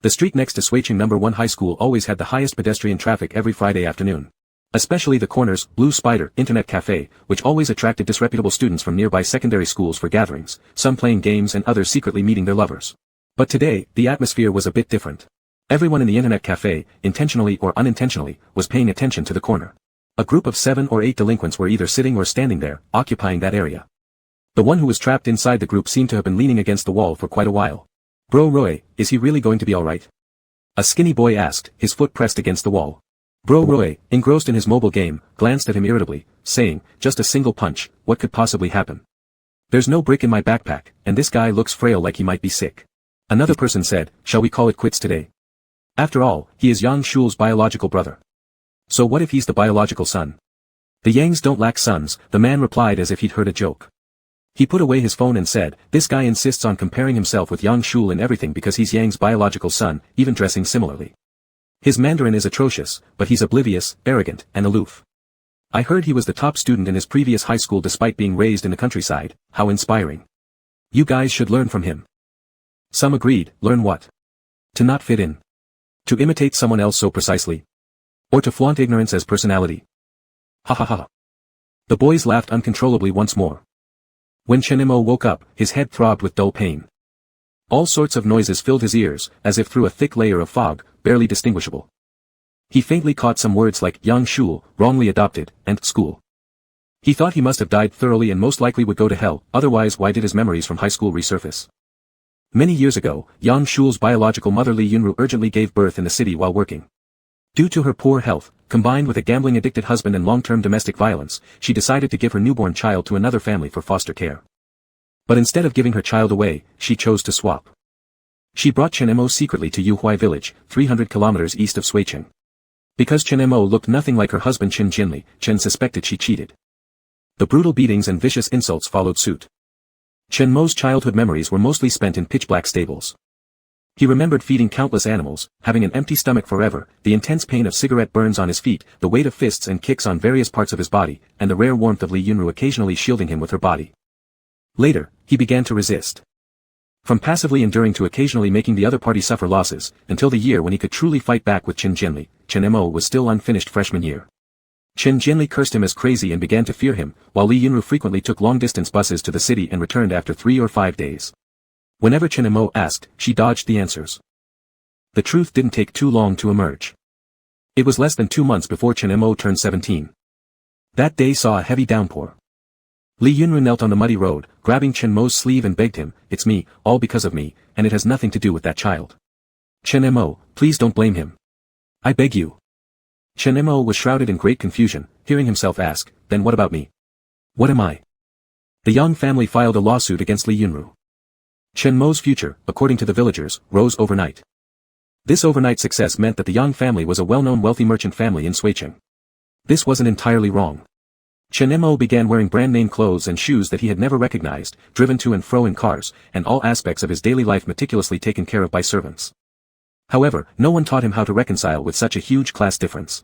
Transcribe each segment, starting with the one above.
The street next to Sweicheng No. 1 High School always had the highest pedestrian traffic every Friday afternoon. Especially the corner's Blue Spider Internet Cafe, which always attracted disreputable students from nearby secondary schools for gatherings, some playing games and others secretly meeting their lovers. But today, the atmosphere was a bit different. Everyone in the Internet Cafe, intentionally or unintentionally, was paying attention to the corner. A group of 7 or 8 delinquents were either sitting or standing there, occupying that area. The one who was trapped inside the group seemed to have been leaning against the wall for quite a while. "Bro Roy, is he really going to be alright?" a skinny boy asked, his foot pressed against the wall. Bro Roy, engrossed in his mobile game, glanced at him irritably, saying, "Just a single punch, what could possibly happen? There's no brick in my backpack, and this guy looks frail like he might be sick." Another person said, "Shall we call it quits today? After all, he is Yang Shul's biological brother. So what if he's the biological son?" "The Yangs don't lack sons," the man replied as if he'd heard a joke. He put away his phone and said, "This guy insists on comparing himself with Yang Shul in everything because he's Yang's biological son, even dressing similarly. His Mandarin is atrocious, but he's oblivious, arrogant, and aloof. I heard he was the top student in his previous high school despite being raised in the countryside. How inspiring. You guys should learn from him." Some agreed. Learn what? To not fit in. To imitate someone else so precisely. Or to flaunt ignorance as personality. Ha ha ha. The boys laughed uncontrollably once more. When Chen Mo woke up, his head throbbed with dull pain. All sorts of noises filled his ears, as if through a thick layer of fog, barely distinguishable. He faintly caught some words like Yang Shul, wrongly adopted, and school. He thought he must have died thoroughly and most likely would go to hell, otherwise why did his memories from high school resurface? Many years ago, Yang Shul's biological mother Li Yunru urgently gave birth in the city while working. Due to her poor health, combined with a gambling-addicted husband and long-term domestic violence, she decided to give her newborn child to another family for foster care. But instead of giving her child away, she chose to swap. She brought Chen Mo secretly to Yuhuai village, 300 kilometers east of Sweicheng. Because Chen Mo looked nothing like her husband Chen Jinli, Chen suspected she cheated. The brutal beatings and vicious insults followed suit. Chen Mo's childhood memories were mostly spent in pitch-black stables. He remembered feeding countless animals, having an empty stomach forever, the intense pain of cigarette burns on his feet, the weight of fists and kicks on various parts of his body, and the rare warmth of Li Yunru occasionally shielding him with her body. Later, he began to resist. From passively enduring to occasionally making the other party suffer losses, until the year when he could truly fight back with Chen Jinli, Chen Mo was still unfinished freshman year. Chen Jinli cursed him as crazy and began to fear him, while Li Yunru frequently took long-distance buses to the city and returned after 3 or 5 days. Whenever Chen Mo asked, she dodged the answers. The truth didn't take too long to emerge. It was less than 2 months before Chen Mo turned 17. That day saw a heavy downpour. Li Yunru knelt on the muddy road, grabbing Chen Mo's sleeve and begged him, "It's me, all because of me, and it has nothing to do with that child. Chen Mo, please don't blame him. I beg you." Chen Mo was shrouded in great confusion, hearing himself ask, "Then what about me? What am I?" The Yang family filed a lawsuit against Li Yunru. Chen Mo's future, according to the villagers, rose overnight. This overnight success meant that the Yang family was a well-known wealthy merchant family in Sweicheng. This wasn't entirely wrong. Chen Mo began wearing brand-name clothes and shoes that he had never recognized, driven to and fro in cars, and all aspects of his daily life meticulously taken care of by servants. However, no one taught him how to reconcile with such a huge class difference.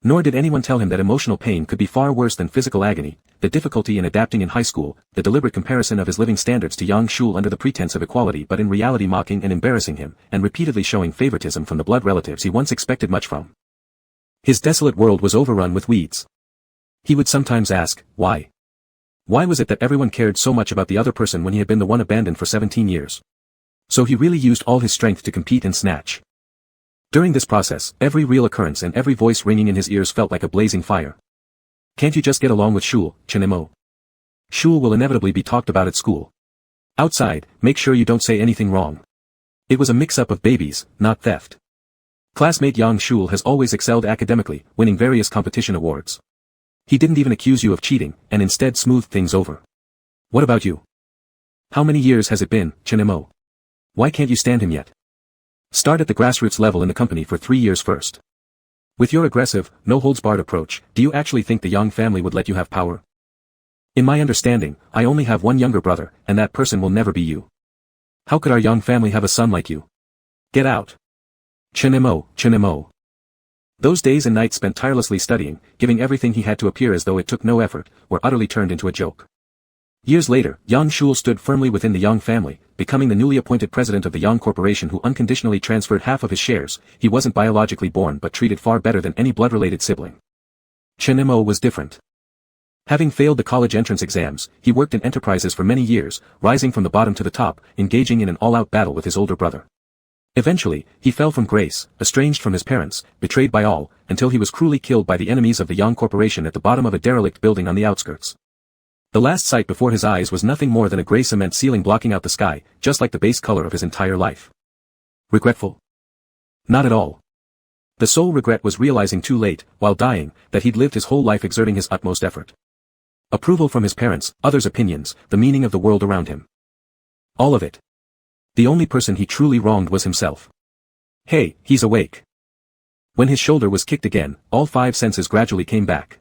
Nor did anyone tell him that emotional pain could be far worse than physical agony, the difficulty in adapting in high school, the deliberate comparison of his living standards to Yang Shul under the pretense of equality but in reality mocking and embarrassing him, and repeatedly showing favoritism from the blood relatives he once expected much from. His desolate world was overrun with weeds. He would sometimes ask, why? Why was it that everyone cared so much about the other person when he had been the one abandoned for 17 years? So he really used all his strength to compete and snatch. During this process, every real occurrence and every voice ringing in his ears felt like a blazing fire. Can't you just get along with Shul, Chen Mo? Shul will inevitably be talked about at school. Outside, make sure you don't say anything wrong. It was a mix-up of babies, not theft. Classmate Yang Shul has always excelled academically, winning various competition awards. He didn't even accuse you of cheating, and instead smoothed things over. What about you? How many years has it been, Chen Mo? Why can't you stand him yet? Start at the grassroots level in the company for 3 years first. With your aggressive, no-holds-barred approach, do you actually think the Yang family would let you have power? In my understanding, I only have one younger brother, and that person will never be you. How could our Yang family have a son like you? Get out. Chen Mo. Those days and nights spent tirelessly studying, giving everything he had to appear as though it took no effort, were utterly turned into a joke. Years later, Yang Shul stood firmly within the Yang family, becoming the newly appointed president of the Yang Corporation who unconditionally transferred half of his shares. He wasn't biologically born but treated far better than any blood-related sibling. Chen Mo was different. Having failed the college entrance exams, he worked in enterprises for many years, rising from the bottom to the top, engaging in an all-out battle with his older brother. Eventually, he fell from grace, estranged from his parents, betrayed by all, until he was cruelly killed by the enemies of the Yang Corporation at the bottom of a derelict building on the outskirts. The last sight before his eyes was nothing more than a gray cement ceiling blocking out the sky, just like the base color of his entire life. Regretful? Not at all. The sole regret was realizing too late, while dying, that he'd lived his whole life exerting his utmost effort. Approval from his parents, others' opinions, the meaning of the world around him. All of it. The only person he truly wronged was himself. Hey, he's awake. When his shoulder was kicked again, all 5 senses gradually came back.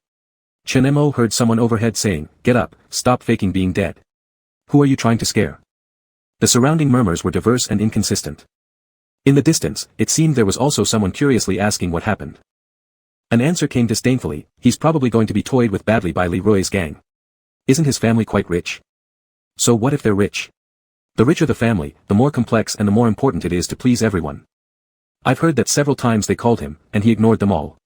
Chen Mo heard someone overhead saying, "Get up, stop faking being dead. Who are you trying to scare?" The surrounding murmurs were diverse and inconsistent. In the distance, it seemed there was also someone curiously asking what happened. An answer came disdainfully, "He's probably going to be toyed with badly by Leroy's gang. Isn't his family quite rich? So what if they're rich? The richer the family, the more complex and the more important it is to please everyone. I've heard that several times they called him, and he ignored them all.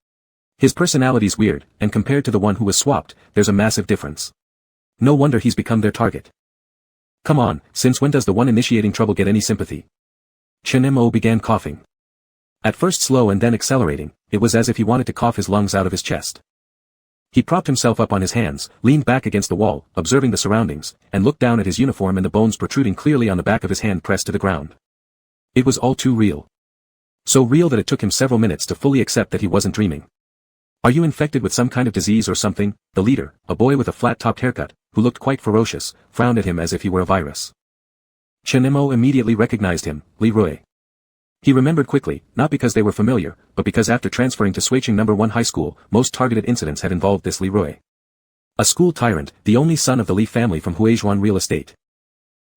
His personality's weird, and compared to the one who was swapped, there's a massive difference. No wonder he's become their target. Come on, since when does the one initiating trouble get any sympathy?" Chen Mo began coughing. At first slow and then accelerating, it was as if he wanted to cough his lungs out of his chest. He propped himself up on his hands, leaned back against the wall, observing the surroundings, and looked down at his uniform and the bones protruding clearly on the back of his hand pressed to the ground. It was all too real. So real that it took him several minutes to fully accept that he wasn't dreaming. "Are you infected with some kind of disease or something?" The leader, a boy with a flat-topped haircut, who looked quite ferocious, frowned at him as if he were a virus. Chen Mo immediately recognized him, Leroy. He remembered quickly, not because they were familiar, but because after transferring to Suicheng No. 1 High School, most targeted incidents had involved this Leroy. A school tyrant, the only son of the Li family from Huizhuan real estate.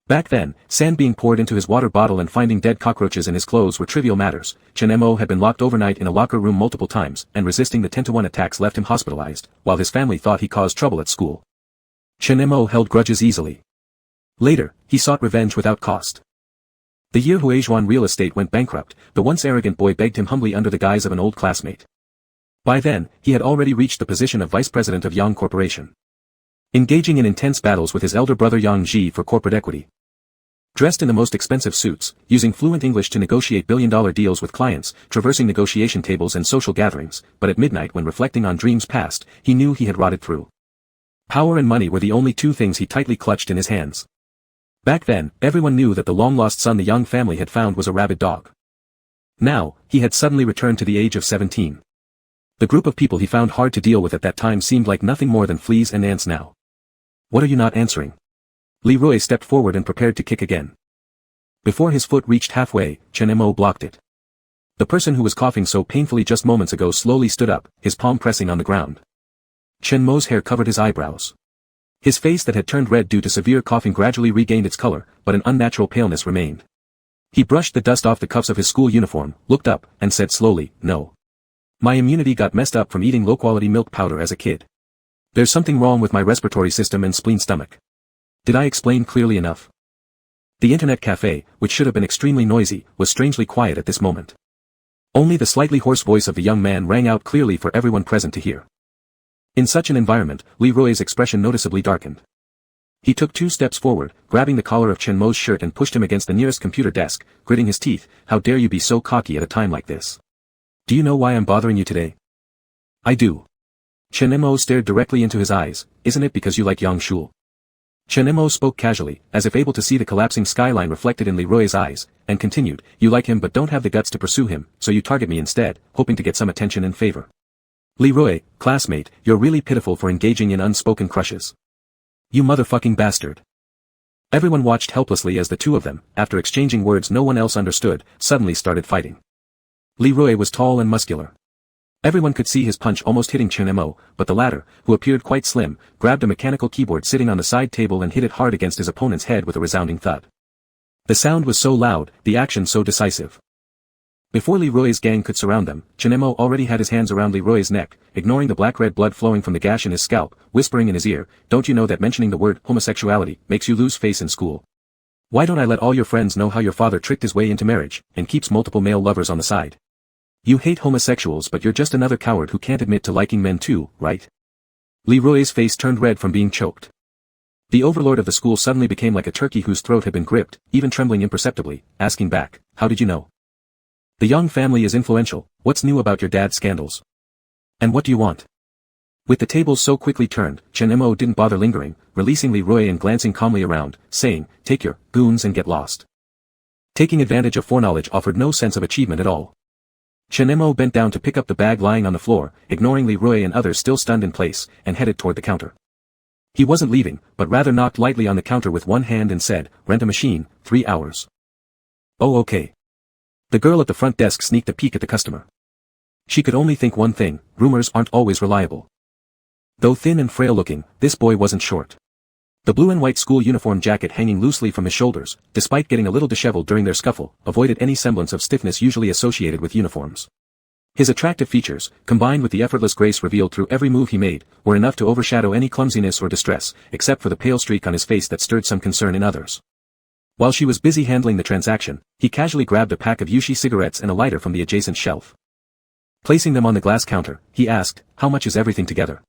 Back then, sand being poured into his water bottle and finding dead cockroaches in his clothes were trivial matters. Chen Mo had been locked overnight in a locker room multiple times, and resisting the 10-to-1 attacks left him hospitalized, while his family thought he caused trouble at school. Chen Mo held grudges easily. Later, he sought revenge without cost. The year Huizhuan real estate went bankrupt, the once arrogant boy begged him humbly under the guise of an old classmate. By then, he had already reached the position of vice president of Yang Corporation. Engaging in intense battles with his elder brother Yang Ji for corporate equity. Dressed in the most expensive suits, using fluent English to negotiate billion-dollar deals with clients, traversing negotiation tables and social gatherings, but at midnight when reflecting on dreams past, he knew he had rotted through. Power and money were the only 2 things he tightly clutched in his hands. Back then, everyone knew that the long-lost son the Yang family had found was a rabid dog. Now, he had suddenly returned to the age of 17. The group of people he found hard to deal with at that time seemed like nothing more than fleas and ants now. "What are you not answering?" Leroy stepped forward and prepared to kick again. Before his foot reached halfway, Chen Mo blocked it. The person who was coughing so painfully just moments ago slowly stood up, his palm pressing on the ground. Chen Mo's hair covered his eyebrows. His face that had turned red due to severe coughing gradually regained its color, but an unnatural paleness remained. He brushed the dust off the cuffs of his school uniform, looked up, and said slowly, "No. My immunity got messed up from eating low-quality milk powder as a kid. There's something wrong with my respiratory system and spleen stomach. Did I explain clearly enough?" The internet cafe, which should have been extremely noisy, was strangely quiet at this moment. Only the slightly hoarse voice of the young man rang out clearly for everyone present to hear. In such an environment, Leroy's expression noticeably darkened. He took 2 steps forward, grabbing the collar of Chen Mo's shirt and pushed him against the nearest computer desk, gritting his teeth. "How dare you be so cocky at a time like this? Do you know why I'm bothering you today?" "I do." Chen Mo stared directly into his eyes. "Isn't it because you like Yang Shul?" Chen Mo spoke casually, as if able to see the collapsing skyline reflected in Leroy's eyes, and continued, "You like him but don't have the guts to pursue him, so you target me instead, hoping to get some attention and favor. Leroy, classmate, you're really pitiful for engaging in unspoken crushes. You motherfucking bastard." Everyone watched helplessly as the 2 of them, after exchanging words no one else understood, suddenly started fighting. Leroy was tall and muscular. Everyone could see his punch almost hitting Chen Mo, but the latter, who appeared quite slim, grabbed a mechanical keyboard sitting on the side table and hit it hard against his opponent's head with a resounding thud. The sound was so loud, the action so decisive. Before Leroy's gang could surround them, Chinemo already had his hands around Leroy's neck, ignoring the black-red blood flowing from the gash in his scalp, whispering in his ear, "Don't you know that mentioning the word homosexuality makes you lose face in school? Why don't I let all your friends know how your father tricked his way into marriage, and keeps multiple male lovers on the side? You hate homosexuals, but you're just another coward who can't admit to liking men too, right?" Leroy's face turned red from being choked. The overlord of the school suddenly became like a turkey whose throat had been gripped, even trembling imperceptibly, asking back, "How did you know? The Young family is influential. What's new about your dad's scandals? And what do you want?" With the tables so quickly turned, Chinemo didn't bother lingering, releasing Leroy and glancing calmly around, saying, "Take your goons and get lost." Taking advantage of foreknowledge offered no sense of achievement at all. Chinemo bent down to pick up the bag lying on the floor, ignoring Leroy and others still stunned in place, and headed toward the counter. He wasn't leaving, but rather knocked lightly on the counter with one hand and said, "Rent a machine, 3 hours. "Oh, okay." The girl at the front desk sneaked a peek at the customer. She could only think one thing: rumors aren't always reliable. Though thin and frail-looking, this boy wasn't short. The blue and white school uniform jacket hanging loosely from his shoulders, despite getting a little disheveled during their scuffle, avoided any semblance of stiffness usually associated with uniforms. His attractive features, combined with the effortless grace revealed through every move he made, were enough to overshadow any clumsiness or distress, except for the pale streak on his face that stirred some concern in others. While she was busy handling the transaction, he casually grabbed a pack of Yushi cigarettes and a lighter from the adjacent shelf. Placing them on the glass counter, he asked, "How much is everything together?"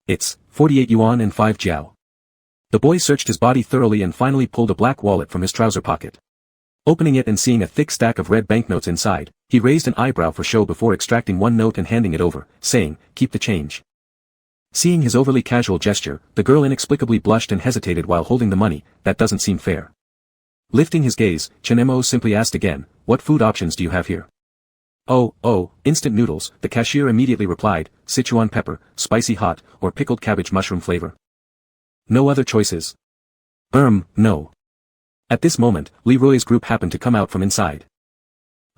"It's 48 yuan and 5 jiao." The boy searched his body thoroughly and finally pulled a black wallet from his trouser pocket. Opening it and seeing a thick stack of red banknotes inside, he raised an eyebrow for show before extracting one note and handing it over, saying, "Keep the change." Seeing his overly casual gesture, the girl inexplicably blushed and hesitated while holding the money. "That doesn't seem fair." Lifting his gaze, Chinemo simply asked again, "What food options do you have here?" Oh, instant noodles," the cashier immediately replied, "Sichuan pepper, spicy hot, or pickled cabbage mushroom flavor." "No other choices?" No. At this moment, Leroy's group happened to come out from inside.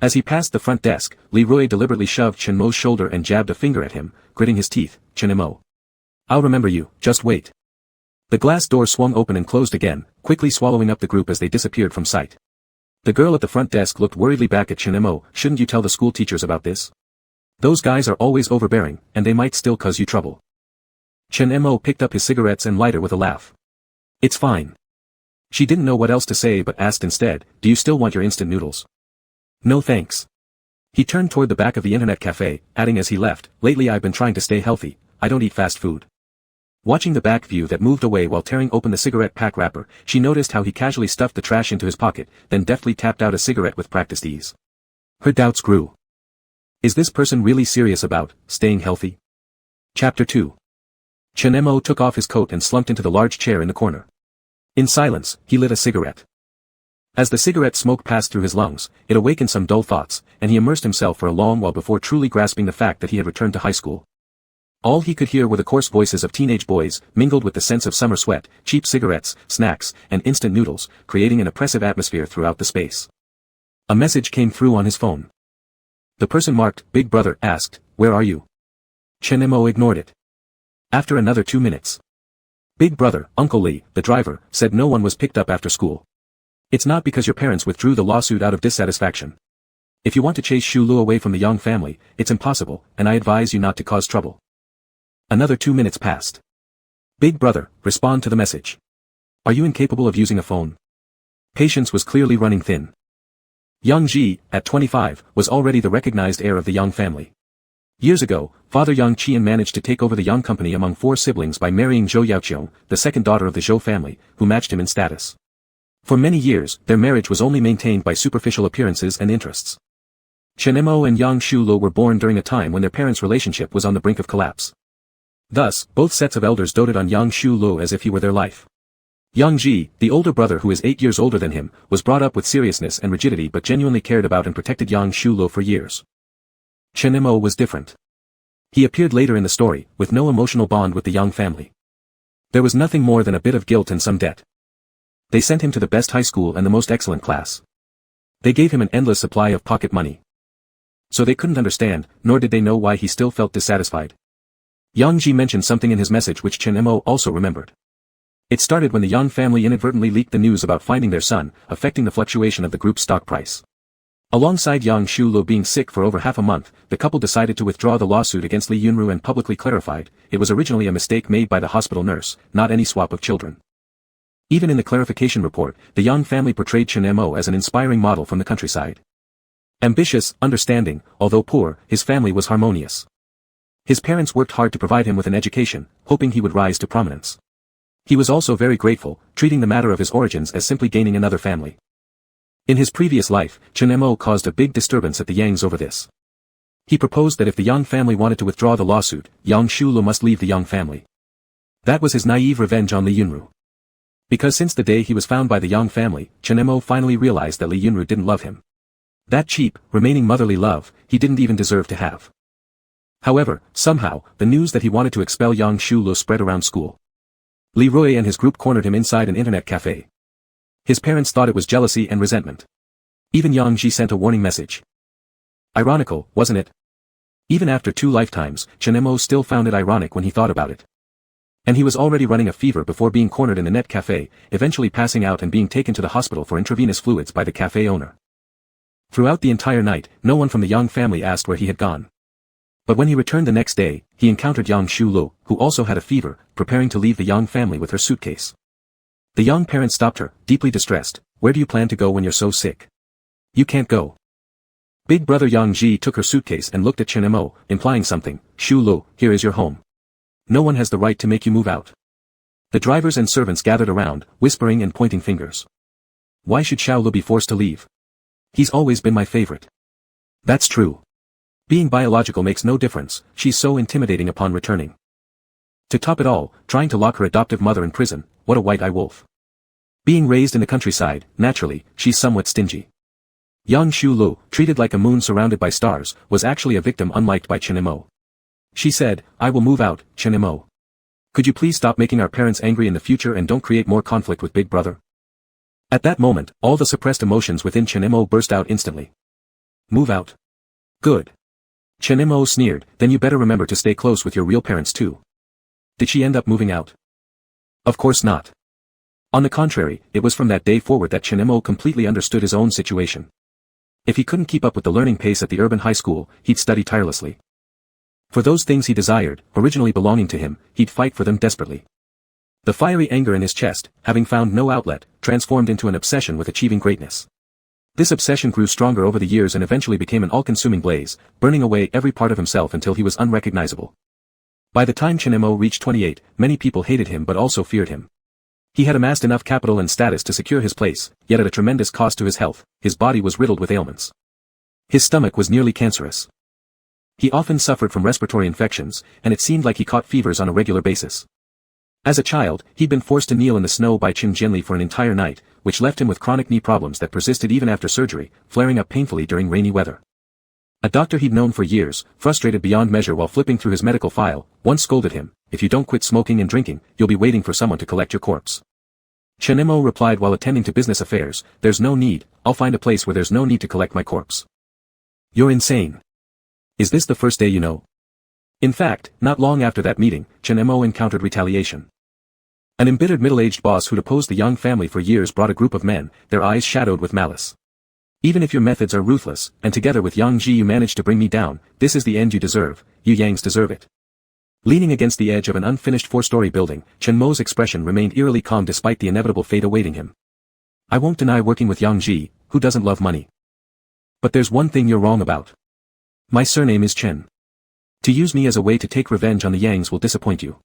As he passed the front desk, Leroy deliberately shoved Chinmo's shoulder and jabbed a finger at him, gritting his teeth. "Chinemo. I'll remember you, just wait." The glass door swung open and closed again, quickly swallowing up the group as they disappeared from sight. The girl at the front desk looked worriedly back at Chinemo. "Shouldn't you tell the school teachers about this? Those guys are always overbearing, and they might still cause you trouble." Chinemo picked up his cigarettes and lighter with a laugh. "It's fine." She didn't know what else to say but asked instead, "Do you still want your instant noodles?" "No thanks." He turned toward the back of the internet cafe, adding as he left, "Lately I've been trying to stay healthy. I don't eat fast food." Watching the back view that moved away while tearing open the cigarette pack wrapper, she noticed how he casually stuffed the trash into his pocket, then deftly tapped out a cigarette with practiced ease. Her doubts grew. Is this person really serious about staying healthy? Chapter 2. Chinemo took off his coat and slumped into the large chair in the corner. In silence, he lit a cigarette. As the cigarette smoke passed through his lungs, it awakened some dull thoughts, and he immersed himself for a long while before truly grasping the fact that he had returned to high school. All he could hear were the coarse voices of teenage boys, mingled with the sense of summer sweat, cheap cigarettes, snacks, and instant noodles, creating an oppressive atmosphere throughout the space. A message came through on his phone. The person marked "Big Brother" asked, "Where are you?" Chinemo ignored it. After another 2 minutes. "Big Brother, Uncle Lee, the driver, said no one was picked up after school. It's not because your parents withdrew the lawsuit out of dissatisfaction. If you want to chase Shu Lu away from the Young family, it's impossible, and I advise you not to cause trouble." Another 2 minutes passed. "Big Brother, respond to the message. Are you incapable of using a phone?" Patience was clearly running thin. Young Ji, at 25, was already the recognized heir of the Young family. Years ago, Father Yang Qian managed to take over the Young company among 4 siblings by marrying Zhou Yaoqiong, the second daughter of the Zhou family, who matched him in status. For many years, their marriage was only maintained by superficial appearances and interests. Chinemo and Yang Shulo were born during a time when their parents' relationship was on the brink of collapse. Thus, both sets of elders doted on Yang Shulo as if he were their life. Yang Ji, the older brother who is 8 years older than him, was brought up with seriousness and rigidity but genuinely cared about and protected Yang Shulo for years. Chinemo was different. He appeared later in the story, with no emotional bond with the Yang family. There was nothing more than a bit of guilt and some debt. They sent him to the best high school and the most excellent class. They gave him an endless supply of pocket money. So they couldn't understand, nor did they know why he still felt dissatisfied. Yang Ji mentioned something in his message which Chinemo also remembered. It started when the Yang family inadvertently leaked the news about finding their son, affecting the fluctuation of the group's stock price. Alongside Yang Shulo being sick for over half a month, the couple decided to withdraw the lawsuit against Lee Yunru and publicly clarified, it was originally a mistake made by the hospital nurse, not any swap of children. Even in the clarification report, the Yang family portrayed Chen Mo as an inspiring model from the countryside. Ambitious, understanding, although poor, his family was harmonious. His parents worked hard to provide him with an education, hoping he would rise to prominence. He was also very grateful, treating the matter of his origins as simply gaining another family. In his previous life, Chen Mo caused a big disturbance at the Yangs over this. He proposed that if the Yang family wanted to withdraw the lawsuit, Yang Shulo must leave the Yang family. That was his naive revenge on Lee Yunru. Because since the day he was found by the Yang family, Chen Mo finally realized that Lee Yunru didn't love him. That cheap, remaining motherly love, he didn't even deserve to have. However, somehow, the news that he wanted to expel Yang Shulo spread around school. Li Rui and his group cornered him inside an internet cafe. His parents thought it was jealousy and resentment. Even Yang Ji sent a warning message. Ironical, wasn't it? Even after 2 lifetimes, Chen Mo still found it ironic when he thought about it. And he was already running a fever before being cornered in the net cafe, eventually passing out and being taken to the hospital for intravenous fluids by the cafe owner. Throughout the entire night, no one from the Yang family asked where he had gone. But when he returned the next day, he encountered Yang Shulo, who also had a fever, preparing to leave the Yang family with her suitcase. The Yang parents stopped her, deeply distressed. Where do you plan to go when you're so sick? You can't go. Big brother Yang Ji took her suitcase and looked at Chen Mo, implying something. Shulo, here is your home. No one has the right to make you move out. The drivers and servants gathered around, whispering and pointing fingers. Why should Xiaolu be forced to leave? He's always been my favorite. That's true. Being biological makes no difference, she's so intimidating upon returning. To top it all, trying to lock her adoptive mother in prison, what a white-eye wolf. Being raised in the countryside, naturally, she's somewhat stingy. Yang Shulo, treated like a moon surrounded by stars, was actually a victim unliked by Chen Mo. She said, I will move out, Chen Mo. Could you please stop making our parents angry in the future and don't create more conflict with Big Brother? At that moment, all the suppressed emotions within Chen Mo burst out instantly. Move out. Good. Chen Mo sneered, then you better remember to stay close with your real parents too. Did she end up moving out? Of course not. On the contrary, it was from that day forward that Chen Mo completely understood his own situation. If he couldn't keep up with the learning pace at the urban high school, he'd study tirelessly. For those things he desired, originally belonging to him, he'd fight for them desperately. The fiery anger in his chest, having found no outlet, transformed into an obsession with achieving greatness. This obsession grew stronger over the years and eventually became an all-consuming blaze, burning away every part of himself until he was unrecognizable. By the time Chen Mo reached 28, many people hated him but also feared him. He had amassed enough capital and status to secure his place, yet at a tremendous cost to his health. His body was riddled with ailments. His stomach was nearly cancerous. He often suffered from respiratory infections, and it seemed like he caught fevers on a regular basis. As a child, he'd been forced to kneel in the snow by Qin Jianli for an entire night, which left him with chronic knee problems that persisted even after surgery, flaring up painfully during rainy weather. A doctor he'd known for years, frustrated beyond measure while flipping through his medical file, once scolded him, if you don't quit smoking and drinking, you'll be waiting for someone to collect your corpse. Chen Mo replied while attending to business affairs, there's no need, I'll find a place where there's no need to collect my corpse. You're insane. Is this the first day you know? In fact, not long after that meeting, Chen Mo encountered retaliation. An embittered middle-aged boss who'd opposed the Yang family for years brought a group of men, their eyes shadowed with malice. Even if your methods are ruthless, and together with Yang Ji you managed to bring me down, this is the end you deserve, you Yangs deserve it. Leaning against the edge of an unfinished 4-story building, Chen Mo's expression remained eerily calm despite the inevitable fate awaiting him. I won't deny working with Yang Ji, who doesn't love money. But there's one thing you're wrong about. My surname is Chen. To use me as a way to take revenge on the Yangs will disappoint you.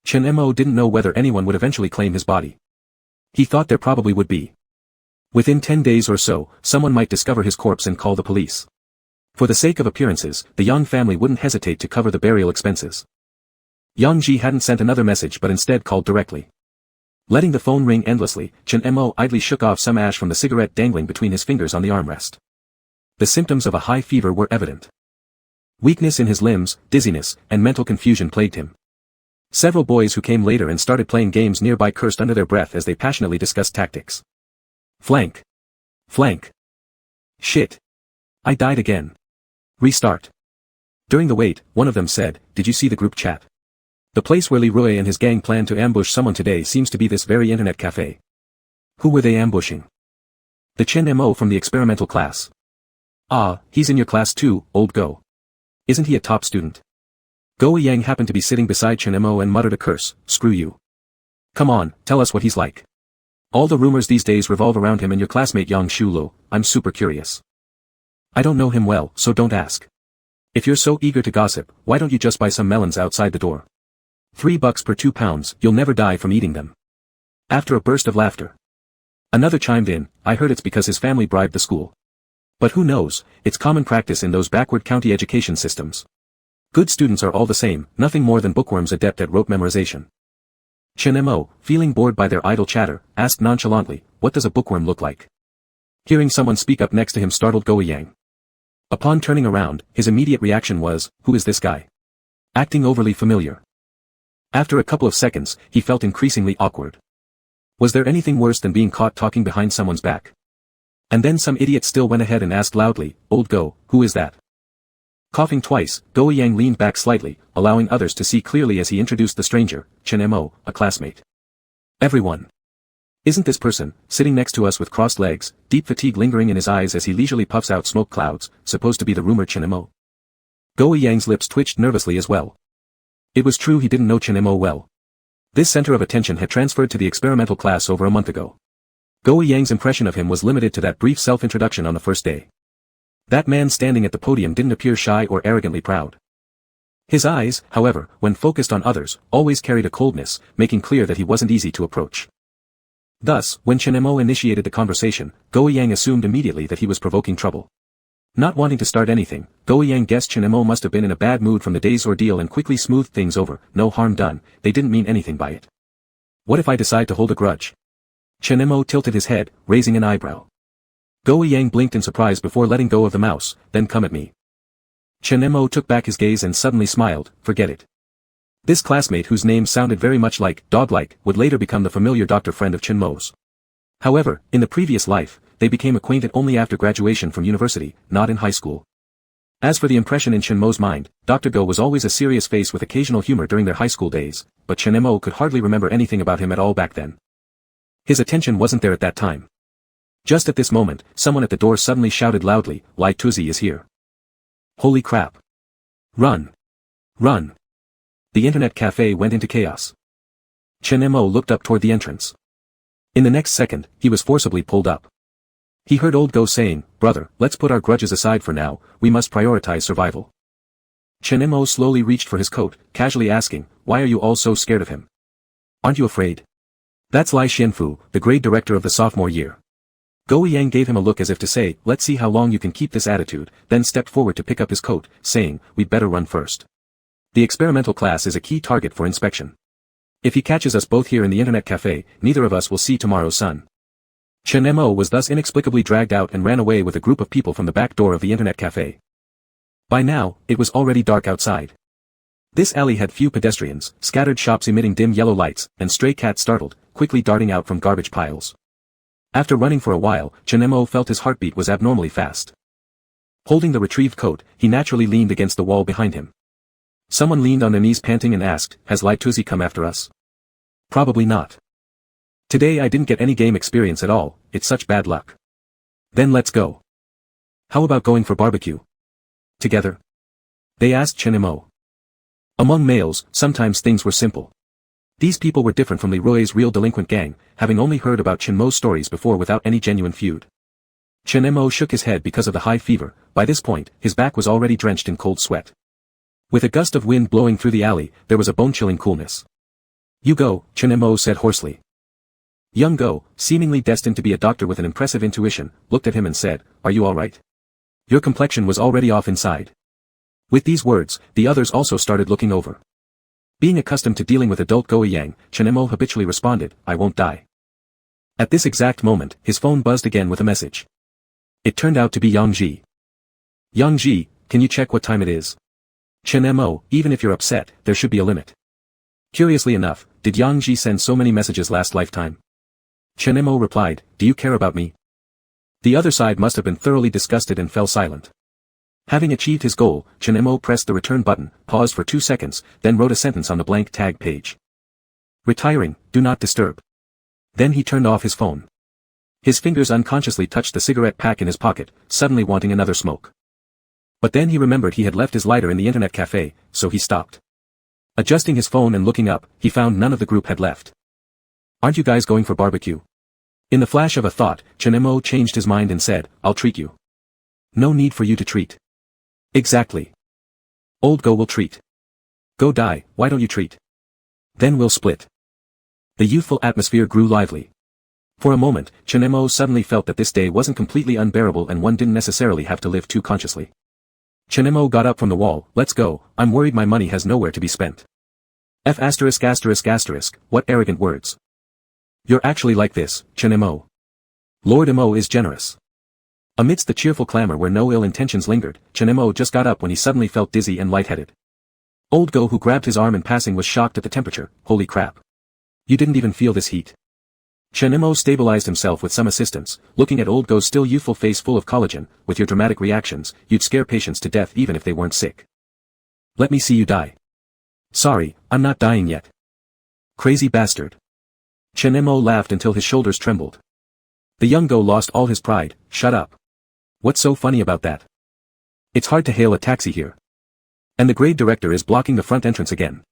Chen Mo didn't know whether anyone would eventually claim his body. He thought there probably would be. Within 10 days or so, someone might discover his corpse and call the police. For the sake of appearances, the Yang family wouldn't hesitate to cover the burial expenses. Yang Ji hadn't sent another message but instead called directly. Letting the phone ring endlessly, Chen Mo idly shook off some ash from the cigarette dangling between his fingers on the armrest. The symptoms of a high fever were evident. Weakness in his limbs, dizziness, and mental confusion plagued him. Several boys who came later and started playing games nearby cursed under their breath as they passionately discussed tactics. Flank. Flank. Shit. I died again. Restart. During the wait, one of them said, did you see the group chat? The place where Li Rui and his gang planned to ambush someone today seems to be this very internet cafe. Who were they ambushing? The Chen Mo from the experimental class. Ah, he's in your class too, old Go. Isn't he a top student? Go Yang happened to be sitting beside Chen Mo and muttered a curse, screw you. Come on, tell us what he's like. All the rumors these days revolve around him and your classmate Yang Shulo, I'm super curious. I don't know him well, so don't ask. If you're so eager to gossip, why don't you just buy some melons outside the door? $3 per 2 pounds, you'll never die from eating them. After a burst of laughter. Another chimed in, I heard it's because his family bribed the school. But who knows, it's common practice in those backward county education systems. Good students are all the same, nothing more than bookworms adept at rote memorization. Chen Mo, feeling bored by their idle chatter, asked nonchalantly, what does a bookworm look like? Hearing someone speak up next to him startled Go Yang. Upon turning around, his immediate reaction was, who is this guy? Acting overly familiar. After a couple of seconds, he felt increasingly awkward. Was there anything worse than being caught talking behind someone's back? And then some idiot still went ahead and asked loudly, old Go, who is that? Coughing twice, Go Yang leaned back slightly, allowing others to see clearly as he introduced the stranger, Chen Mo, a classmate. Everyone. Isn't this person, sitting next to us with crossed legs, deep fatigue lingering in his eyes as he leisurely puffs out smoke clouds, supposed to be the rumored Chen Mo? Go Yang's lips twitched nervously as well. It was true he didn't know Chen Mo well. This center of attention had transferred to the experimental class over a month ago. Go Yang's impression of him was limited to that brief self-introduction on the first day. That man standing at the podium didn't appear shy or arrogantly proud. His eyes, however, when focused on others, always carried a coldness, making clear that he wasn't easy to approach. Thus, when Chen Mo initiated the conversation, Go Yang assumed immediately that he was provoking trouble. Not wanting to start anything, Go Yang guessed Chen Mo must have been in a bad mood from the day's ordeal and quickly smoothed things over, no harm done, they didn't mean anything by it. What if I decide to hold a grudge? Chen Mo tilted his head, raising an eyebrow. Go Yang blinked in surprise before letting go of the mouse, then come at me. Chen Mo took back his gaze and suddenly smiled, forget it. This classmate whose name sounded very much like, dog-like, would later become the familiar doctor friend of Chen Mo's. However, in the previous life, they became acquainted only after graduation from university, not in high school. As for the impression in Chen Mo's mind, Dr. Go was always a serious face with occasional humor during their high school days, but Chen Mo could hardly remember anything about him at all back then. His attention wasn't there at that time. Just at this moment, someone at the door suddenly shouted loudly, Lai Tuzi is here. Holy crap. Run. Run. The internet cafe went into chaos. Chen Mo looked up toward the entrance. In the next second, he was forcibly pulled up. He heard old Go saying, brother, let's put our grudges aside for now, we must prioritize survival. Chen Mo slowly reached for his coat, casually asking, why are you all so scared of him? Aren't you afraid? That's Lai Xianfu, the grade director of the sophomore year. Go Yang gave him a look as if to say, let's see how long you can keep this attitude, then stepped forward to pick up his coat, saying, we'd better run first. The experimental class is a key target for inspection. If he catches us both here in the internet cafe, neither of us will see tomorrow's sun. Chen Mo was thus inexplicably dragged out and ran away with a group of people from the back door of the internet cafe. By now, it was already dark outside. This alley had few pedestrians, scattered shops emitting dim yellow lights, and stray cats startled, quickly darting out from garbage piles. After running for a while, Chen Mo felt his heartbeat was abnormally fast. Holding the retrieved coat, he naturally leaned against the wall behind him. Someone leaned on their knees panting and asked, has Lai Tuzi come after us? Probably not. Today I didn't get any game experience at all, it's such bad luck. Then let's go. How about going for barbecue? Together? They asked Chen Mo. Among males, sometimes things were simple. These people were different from Leroy's real delinquent gang, having only heard about Chen Mo's stories before without any genuine feud. Chen Mo shook his head because of the high fever, by this point, his back was already drenched in cold sweat. With a gust of wind blowing through the alley, there was a bone-chilling coolness. You go, Chen Mo said hoarsely. Young Go, seemingly destined to be a doctor with an impressive intuition, looked at him and said, are you all right? Your complexion was already off inside. With these words, the others also started looking over. Being accustomed to dealing with adult Go Yang, Chen Mo habitually responded, I won't die. At this exact moment, his phone buzzed again with a message. It turned out to be Yang Ji. Yang Ji, can you check what time it is? Chen Mo, even if you're upset, there should be a limit. Curiously enough, did Yang Ji send so many messages last lifetime? Chen Mo replied, do you care about me? The other side must have been thoroughly disgusted and fell silent. Having achieved his goal, Chen Mo pressed the return button, paused for 2 seconds, then wrote a sentence on the blank tag page. Retiring, do not disturb. Then he turned off his phone. His fingers unconsciously touched the cigarette pack in his pocket, suddenly wanting another smoke. But then he remembered he had left his lighter in the internet cafe, so he stopped. Adjusting his phone and looking up, he found none of the group had left. "Aren't you guys going for barbecue?" In the flash of a thought, Chinemo changed his mind and said, "I'll treat you." "No need for you to treat." "Exactly. Old Go will treat." "Go die, why don't you treat? Then we'll split." The youthful atmosphere grew lively. For a moment, Chinemo suddenly felt that this day wasn't completely unbearable and one didn't necessarily have to live too consciously. Chinemo got up from the wall. "Let's go, I'm worried my money has nowhere to be spent." F*******, what arrogant words. You're actually like this, Chinemo. Lord Emo is generous. Amidst the cheerful clamor where no ill intentions lingered, Chinemo just got up when he suddenly felt dizzy and lightheaded. Old Go, who grabbed his arm in passing, was shocked at the temperature. "Holy crap. You didn't even feel this heat." Chinemo stabilized himself with some assistance, looking at Old Go's still youthful face full of collagen. "With your dramatic reactions, you'd scare patients to death even if they weren't sick. Let me see you die." "Sorry, I'm not dying yet." "Crazy bastard." Chinemo laughed until his shoulders trembled. The young Go lost all his pride. "Shut up. What's so funny about that? It's hard to hail a taxi here. And the grade director is blocking the front entrance again."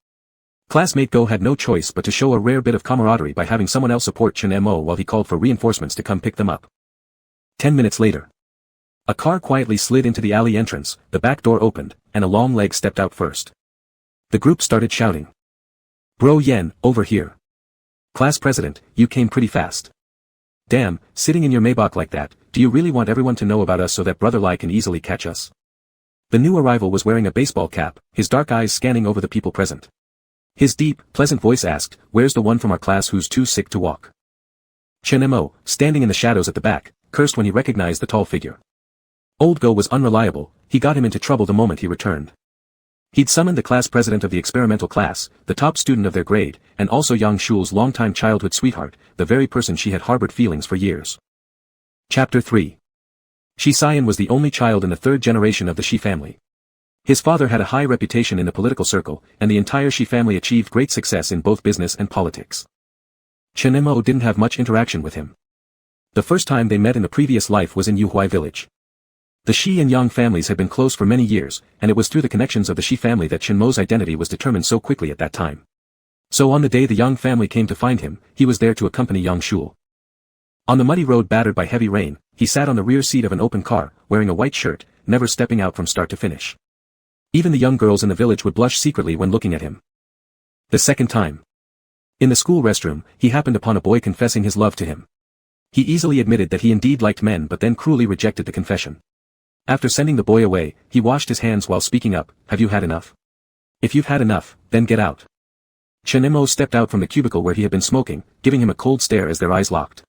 Classmate Go had no choice but to show a rare bit of camaraderie by having someone else support Chinemo while he called for reinforcements to come pick them up. 10 minutes later. A car quietly slid into the alley entrance, the back door opened, and a long leg stepped out first. The group started shouting. "Bro Yen, over here. Class president, you came pretty fast. Damn, sitting in your Maybach like that, do you really want everyone to know about us so that Brother Lai can easily catch us?" The new arrival was wearing a baseball cap, his dark eyes scanning over the people present. His deep, pleasant voice asked, "Where's the one from our class who's too sick to walk?" Chinemo, standing in the shadows at the back, cursed when he recognized the tall figure. Old Go was unreliable, he got him into trouble the moment he returned. He'd summoned the class president of the experimental class, the top student of their grade, and also Yang Shul's longtime childhood sweetheart, the very person she had harbored feelings for years. Chapter 3. Shi Xian was the only child in the third generation of the Shi family. His father had a high reputation in the political circle, and the entire Shi family achieved great success in both business and politics. Chinemo didn't have much interaction with him. The first time they met in the previous life was in Yuhui village. The Shi and Yang families had been close for many years, and it was through the connections of the Shi family that Chinmo's identity was determined so quickly at that time. So on the day the Yang family came to find him, he was there to accompany Yang Shul. On the muddy road battered by heavy rain, he sat on the rear seat of an open car, wearing a white shirt, never stepping out from start to finish. Even the young girls in the village would blush secretly when looking at him. The second time. In the school restroom, he happened upon a boy confessing his love to him. He easily admitted that he indeed liked men but then cruelly rejected the confession. After sending the boy away, he washed his hands while speaking up, "Have you had enough? If you've had enough, then get out." Chinemo stepped out from the cubicle where he had been smoking, giving him a cold stare as their eyes locked.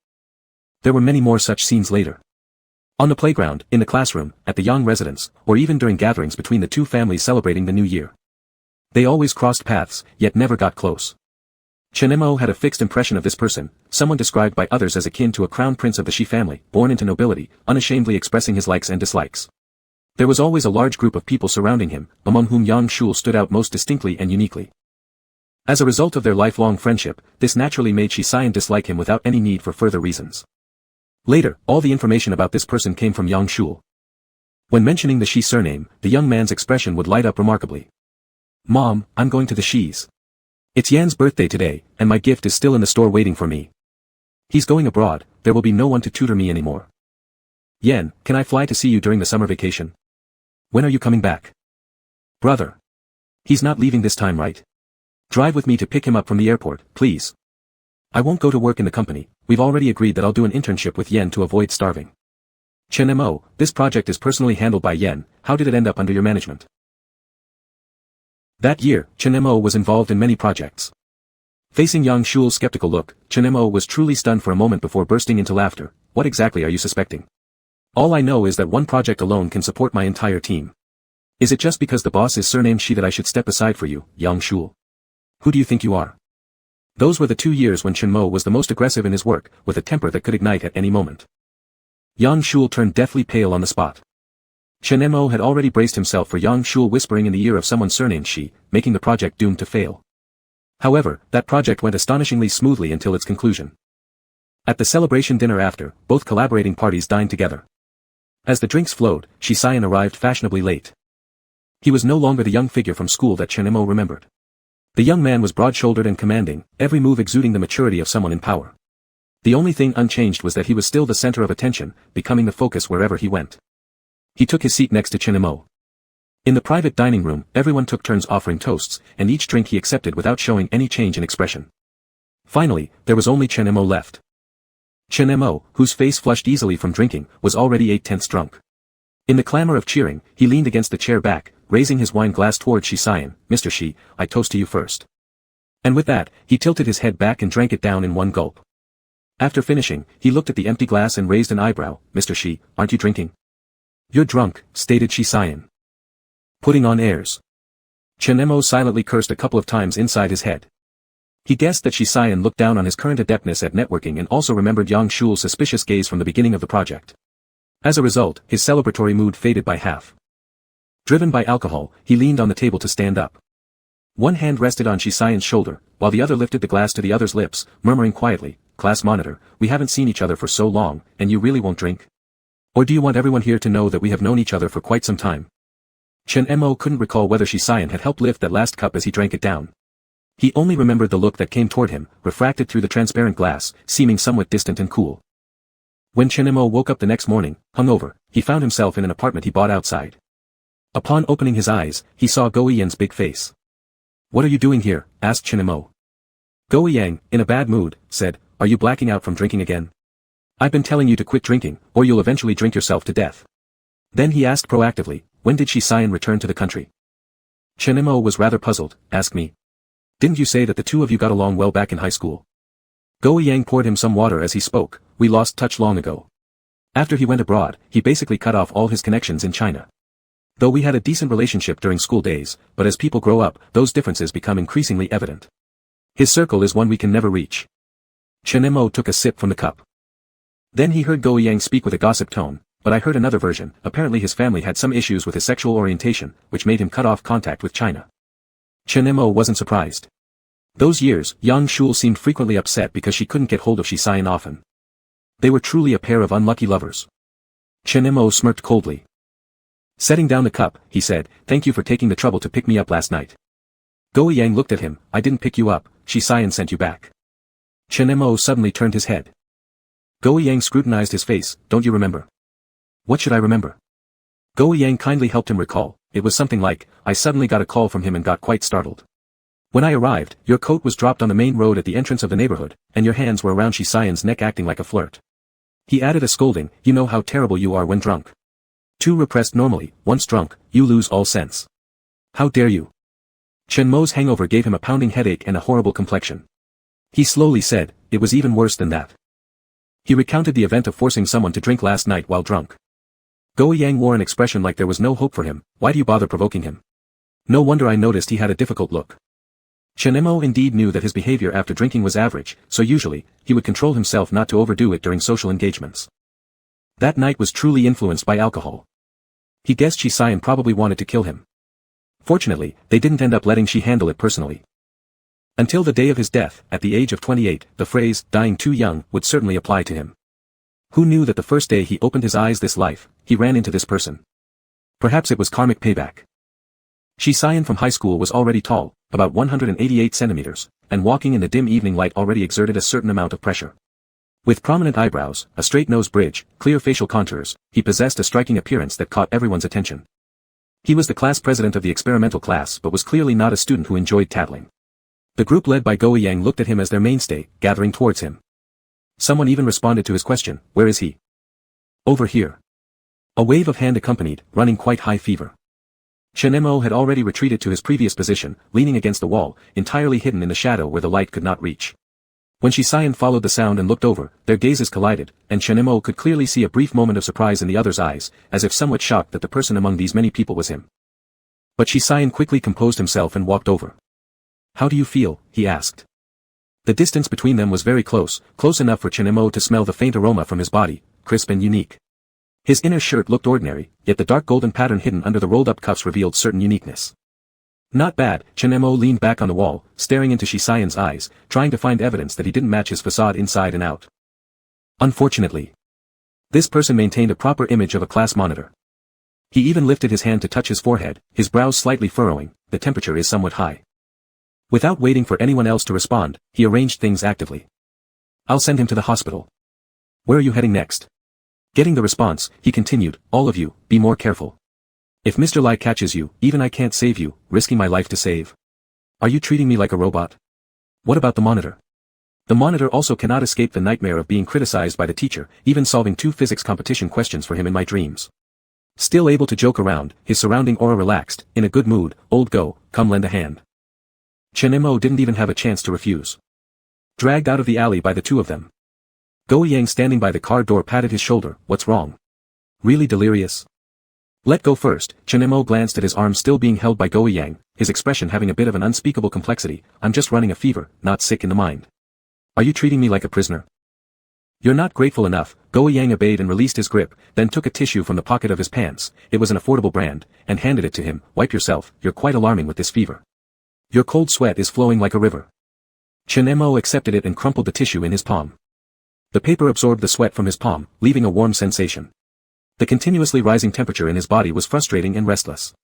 There were many more such scenes later. On the playground, in the classroom, at the Yang residence, or even during gatherings between the two families celebrating the new year. They always crossed paths, yet never got close. Chinemo had a fixed impression of this person, someone described by others as akin to a crown prince of the Shi family, born into nobility, unashamedly expressing his likes and dislikes. There was always a large group of people surrounding him, among whom Yang Shul stood out most distinctly and uniquely. As a result of their lifelong friendship, this naturally made Shi Xian dislike him without any need for further reasons. Later, all the information about this person came from Yang Shul. When mentioning the Shi surname, the young man's expression would light up remarkably. "Mom, I'm going to the Shi's. It's Yan's birthday today, and my gift is still in the store waiting for me. He's going abroad, there will be no one to tutor me anymore. Yan, can I fly to see you during the summer vacation? When are you coming back? Brother. He's not leaving this time, right? Drive with me to pick him up from the airport, please. I won't go to work in the company, we've already agreed that I'll do an internship with Yen to avoid starving. Chinemo, this project is personally handled by Yen, how did it end up under your management?" That year, Chinemo was involved in many projects. Facing Yang Shul's skeptical look, Chinemo was truly stunned for a moment before bursting into laughter. "What exactly are you suspecting? All I know is that one project alone can support my entire team. Is it just because the boss is surnamed Shi that I should step aside for you, Yang Shul? Who do you think you are?" Those were the 2 years when Chinmo was the most aggressive in his work, with a temper that could ignite at any moment. Yang Shul turned deathly pale on the spot. Chinmo had already braced himself for Yang Shul whispering in the ear of someone surnamed Shi, making the project doomed to fail. However, that project went astonishingly smoothly until its conclusion. At the celebration dinner after, both collaborating parties dined together. As the drinks flowed, Shisayan arrived fashionably late. He was no longer the young figure from school that Chen Mo remembered. The young man was broad-shouldered and commanding, every move exuding the maturity of someone in power. The only thing unchanged was that he was still the center of attention, becoming the focus wherever he went. He took his seat next to Chen Mo. In the private dining room, everyone took turns offering toasts, and each drink he accepted without showing any change in expression. Finally, there was only Chen Mo left. Chen Mo, whose face flushed easily from drinking, was already 8/10 drunk. In the clamor of cheering, he leaned against the chair back, raising his wine glass toward Shisayan. "Mr. Shi, I toast to you first." And with that, he tilted his head back and drank it down in one gulp. After finishing, he looked at the empty glass and raised an eyebrow. "Mr. Shi, aren't you drinking?" "You're drunk," stated Shisayan. "Putting on airs." Chen Mo silently cursed a couple of times inside his head. He guessed that Shisayan looked down on his current adeptness at networking and also remembered Yang Shul's suspicious gaze from the beginning of the project. As a result, his celebratory mood faded by half. Driven by alcohol, he leaned on the table to stand up. One hand rested on Shisayan's shoulder, while the other lifted the glass to the other's lips, murmuring quietly, "Class monitor, we haven't seen each other for so long, and you really won't drink? Or do you want everyone here to know that we have known each other for quite some time?" Chen Mo couldn't recall whether Shisayan had helped lift that last cup as he drank it down. He only remembered the look that came toward him, refracted through the transparent glass, seeming somewhat distant and cool. When Chen Mo woke up the next morning, hungover, he found himself in an apartment he bought outside. Upon opening his eyes, he saw Go Yang's big face. "What are you doing here?" asked Chen Mo. Go Yang, in a bad mood, said, "Are you blacking out from drinking again? I've been telling you to quit drinking, or you'll eventually drink yourself to death." Then he asked proactively, "When did Shisayan return to the country?" Chen Mo was rather puzzled. "Ask me. Didn't you say that the two of you got along well back in high school?" Go Yang poured him some water as he spoke. "We lost touch long ago. After he went abroad, he basically cut off all his connections in China. Though we had a decent relationship during school days, but as people grow up, those differences become increasingly evident. His circle is one we can never reach." Chen Mo took a sip from the cup. Then he heard Go Yang speak with a gossip tone, "But I heard another version. Apparently his family had some issues with his sexual orientation, which made him cut off contact with China." Chen Mo wasn't surprised. Those years, Yang Shul seemed frequently upset because she couldn't get hold of Shisayan often. They were truly a pair of unlucky lovers. Chen Mo smirked coldly. Setting down the cup, he said, "Thank you for taking the trouble to pick me up last night." Go Yang looked at him. "I didn't pick you up, Shisayan sent you back." Chen Mo suddenly turned his head. Go Yang scrutinized his face. "Don't you remember?" "What should I remember?" Go Yang kindly helped him recall. It was something like, "I suddenly got a call from him and got quite startled. When I arrived, your coat was dropped on the main road at the entrance of the neighborhood, and your hands were around Shisayan's neck acting like a flirt." He added a scolding, "You know how terrible you are when drunk. Too repressed normally, once drunk, you lose all sense. How dare you?" Chen Mo's hangover gave him a pounding headache and a horrible complexion. He slowly said, "It was even worse than that." He recounted the event of forcing someone to drink last night while drunk. Go Yang wore an expression like there was no hope for him. "Why do you bother provoking him?" No wonder I noticed he had a difficult look. Chen Mo indeed knew that his behavior after drinking was average, so usually, he would control himself not to overdo it during social engagements. That night was truly influenced by alcohol. He guessed Shisayan probably wanted to kill him. Fortunately, they didn't end up letting Shi handle it personally. Until the day of his death, at the age of 28, the phrase, "dying too young," would certainly apply to him. Who knew that the first day he opened his eyes this life, he ran into this person? Perhaps it was karmic payback. Shisayan from high school was already tall, about 188 centimeters, and walking in the dim evening light already exerted a certain amount of pressure. With prominent eyebrows, a straight nose bridge, clear facial contours, he possessed a striking appearance that caught everyone's attention. He was the class president of the experimental class but was clearly not a student who enjoyed tattling. The group led by Go Yang looked at him as their mainstay, gathering towards him. Someone even responded to his question, "Where is he?" "Over here." A wave of hand accompanied, running quite high fever. Chen Mo had already retreated to his previous position, leaning against the wall, entirely hidden in the shadow where the light could not reach. When Shisayan followed the sound and looked over, their gazes collided, and Chen Mo could clearly see a brief moment of surprise in the other's eyes, as if somewhat shocked that the person among these many people was him. But Shisayan quickly composed himself and walked over. "How do you feel?" he asked. The distance between them was very close, close enough for Chen Mo to smell the faint aroma from his body, crisp and unique. His inner shirt looked ordinary, yet the dark golden pattern hidden under the rolled-up cuffs revealed certain uniqueness. "Not bad." Chen Mo leaned back on the wall, staring into Shisayan's eyes, trying to find evidence that he didn't match his facade inside and out. Unfortunately, this person maintained a proper image of a class monitor. He even lifted his hand to touch his forehead, his brows slightly furrowing. The temperature is somewhat high. Without waiting for anyone else to respond, he arranged things actively. I'll send him to the hospital. Where are you heading next? Getting the response, he continued, all of you, be more careful. If Mr. Lai catches you, even I can't save you, risking my life to save. Are you treating me like a robot? What about the monitor? The monitor also cannot escape the nightmare of being criticized by the teacher, even solving 2 physics competition questions for him in my dreams. Still able to joke around, his surrounding aura relaxed, in a good mood, old Go, come lend a hand. Chen Mo didn't even have a chance to refuse. Dragged out of the alley by the 2 of them. Go Yang standing by the car door patted his shoulder, what's wrong? Really delirious? Let go first. Chen Mo glanced at his arm still being held by Go Yang, his expression having a bit of an unspeakable complexity. I'm just running a fever, not sick in the mind. Are you treating me like a prisoner? You're not grateful enough. Go Yang obeyed and released his grip, then took a tissue from the pocket of his pants, it was an affordable brand, and handed it to him. Wipe yourself, you're quite alarming with this fever. Your cold sweat is flowing like a river. Chen Mo accepted it and crumpled the tissue in his palm. The paper absorbed the sweat from his palm, leaving a warm sensation. The continuously rising temperature in his body was frustrating and restless.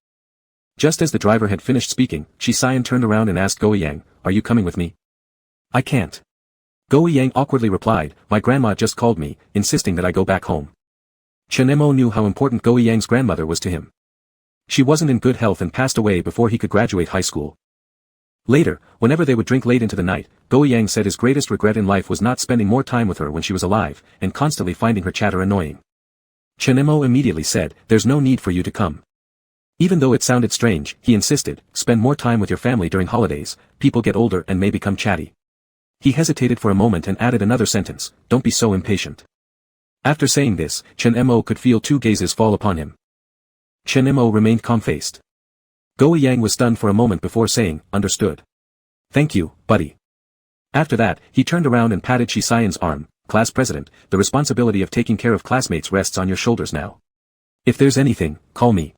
Just as the driver had finished speaking, Shi Xian turned around and asked Go Yang, are you coming with me? I can't. Go Yang awkwardly replied, my grandma just called me, insisting that I go back home. Chen Mo knew how important Go Yang's grandmother was to him. She wasn't in good health and passed away before he could graduate high school. Later, whenever they would drink late into the night, Go Yang said his greatest regret in life was not spending more time with her when she was alive, and constantly finding her chatter annoying. Chen Mo immediately said, there's no need for you to come. Even though it sounded strange, he insisted, spend more time with your family during holidays, people get older and may become chatty. He hesitated for a moment and added another sentence, don't be so impatient. After saying this, Chen Mo could feel 2 gazes fall upon him. Chen Mo remained calm-faced. Go Yang was stunned for a moment before saying, understood. Thank you, buddy. After that, he turned around and patted Shi Xian's arm, class president, the responsibility of taking care of classmates rests on your shoulders now. If there's anything, call me.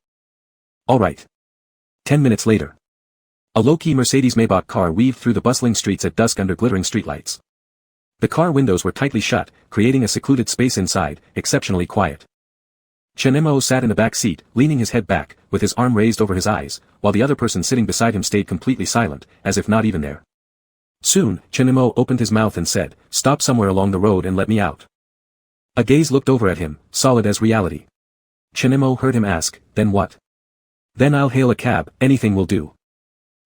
Alright. 10 minutes later. A low-key Mercedes Maybach car weaved through the bustling streets at dusk under glittering streetlights. The car windows were tightly shut, creating a secluded space inside, exceptionally quiet. Chen Mo sat in the back seat, leaning his head back, with his arm raised over his eyes, while the other person sitting beside him stayed completely silent, as if not even there. Soon, Chen Mo opened his mouth and said, stop somewhere along the road and let me out. A gaze looked over at him, solid as reality. Chen Mo heard him ask, then what? Then I'll hail a cab, anything will do.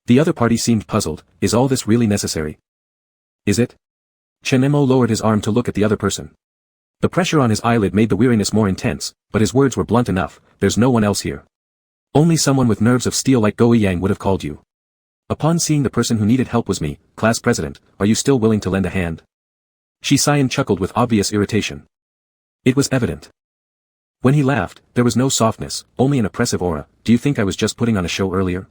The other party seemed puzzled, is all this really necessary? Is it? Chen Mo lowered his arm to look at the other person. The pressure on his eyelid made the weariness more intense, but his words were blunt enough, there's no one else here. Only someone with nerves of steel like Go Yang would have called you. Upon seeing the person who needed help was me, class president, are you still willing to lend a hand? Shi Xian chuckled with obvious irritation. It was evident. When he laughed, there was no softness, only an oppressive aura. Do you think I was just putting on a show earlier?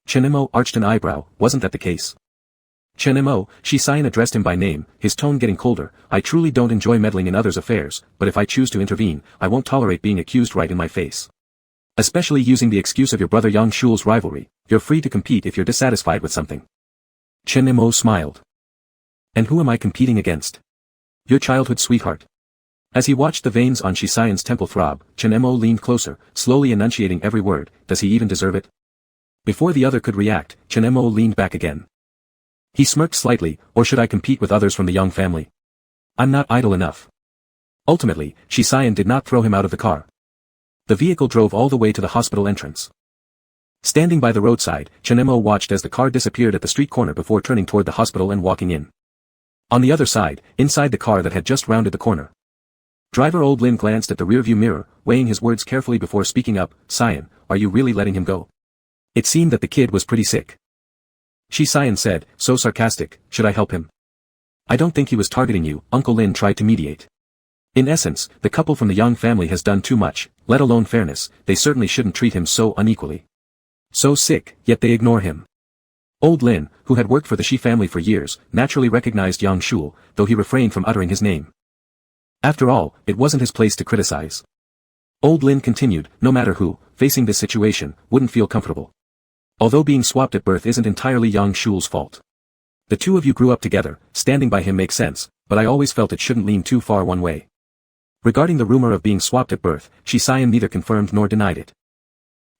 Chen Mo arched an eyebrow, wasn't that the case? Chen Mo, Shi Xian addressed him by name, his tone getting colder, I truly don't enjoy meddling in others' affairs, but if I choose to intervene, I won't tolerate being accused right in my face. Especially using the excuse of your brother Yang Shu's rivalry, you're free to compete if you're dissatisfied with something. Chen Mo smiled. And who am I competing against? Your childhood sweetheart. As he watched the veins on Shi Xian's temple throb, Chen Mo leaned closer, slowly enunciating every word, does he even deserve it? Before the other could react, Chen Mo leaned back again. He smirked slightly, or should I compete with others from the Yang family? I'm not idle enough. Ultimately, Shi Xian did not throw him out of the car. The vehicle drove all the way to the hospital entrance. Standing by the roadside, Chen Mo watched as the car disappeared at the street corner before turning toward the hospital and walking in. On the other side, inside the car that had just rounded the corner. Driver Old Lin glanced at the rearview mirror, weighing his words carefully before speaking up, Xian, are you really letting him go? It seemed that the kid was pretty sick. Shi Xian said, so sarcastic, should I help him? I don't think he was targeting you, Uncle Lin tried to mediate. In essence, the couple from the Yang family has done too much, let alone fairness, they certainly shouldn't treat him so unequally. So sick, yet they ignore him. Old Lin, who had worked for the Shi family for years, naturally recognized Yang Shu, though he refrained from uttering his name. After all, it wasn't his place to criticize. Old Lin continued, no matter who, facing this situation, wouldn't feel comfortable. Although being swapped at birth isn't entirely Yang Shu's fault. The two of you grew up together, standing by him makes sense, but I always felt it shouldn't lean too far one way. Regarding the rumor of being swapped at birth, Shisayan neither confirmed nor denied it.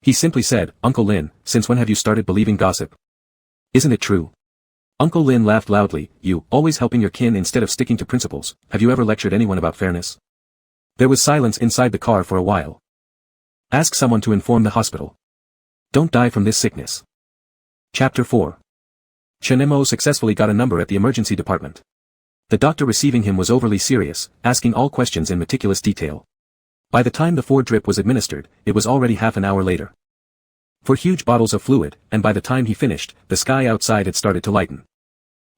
He simply said, Uncle Lin, since when have you started believing gossip? Isn't it true? Uncle Lin laughed loudly, you, always helping your kin instead of sticking to principles, have you ever lectured anyone about fairness? There was silence inside the car for a while. Ask someone to inform the hospital. Don't die from this sickness. Chapter 4. Chen Mo successfully got a number at the emergency department. The doctor receiving him was overly serious, asking all questions in meticulous detail. By the time the 4-drip was administered, it was already half an hour later. For huge bottles of fluid, and by the time he finished, the sky outside had started to lighten.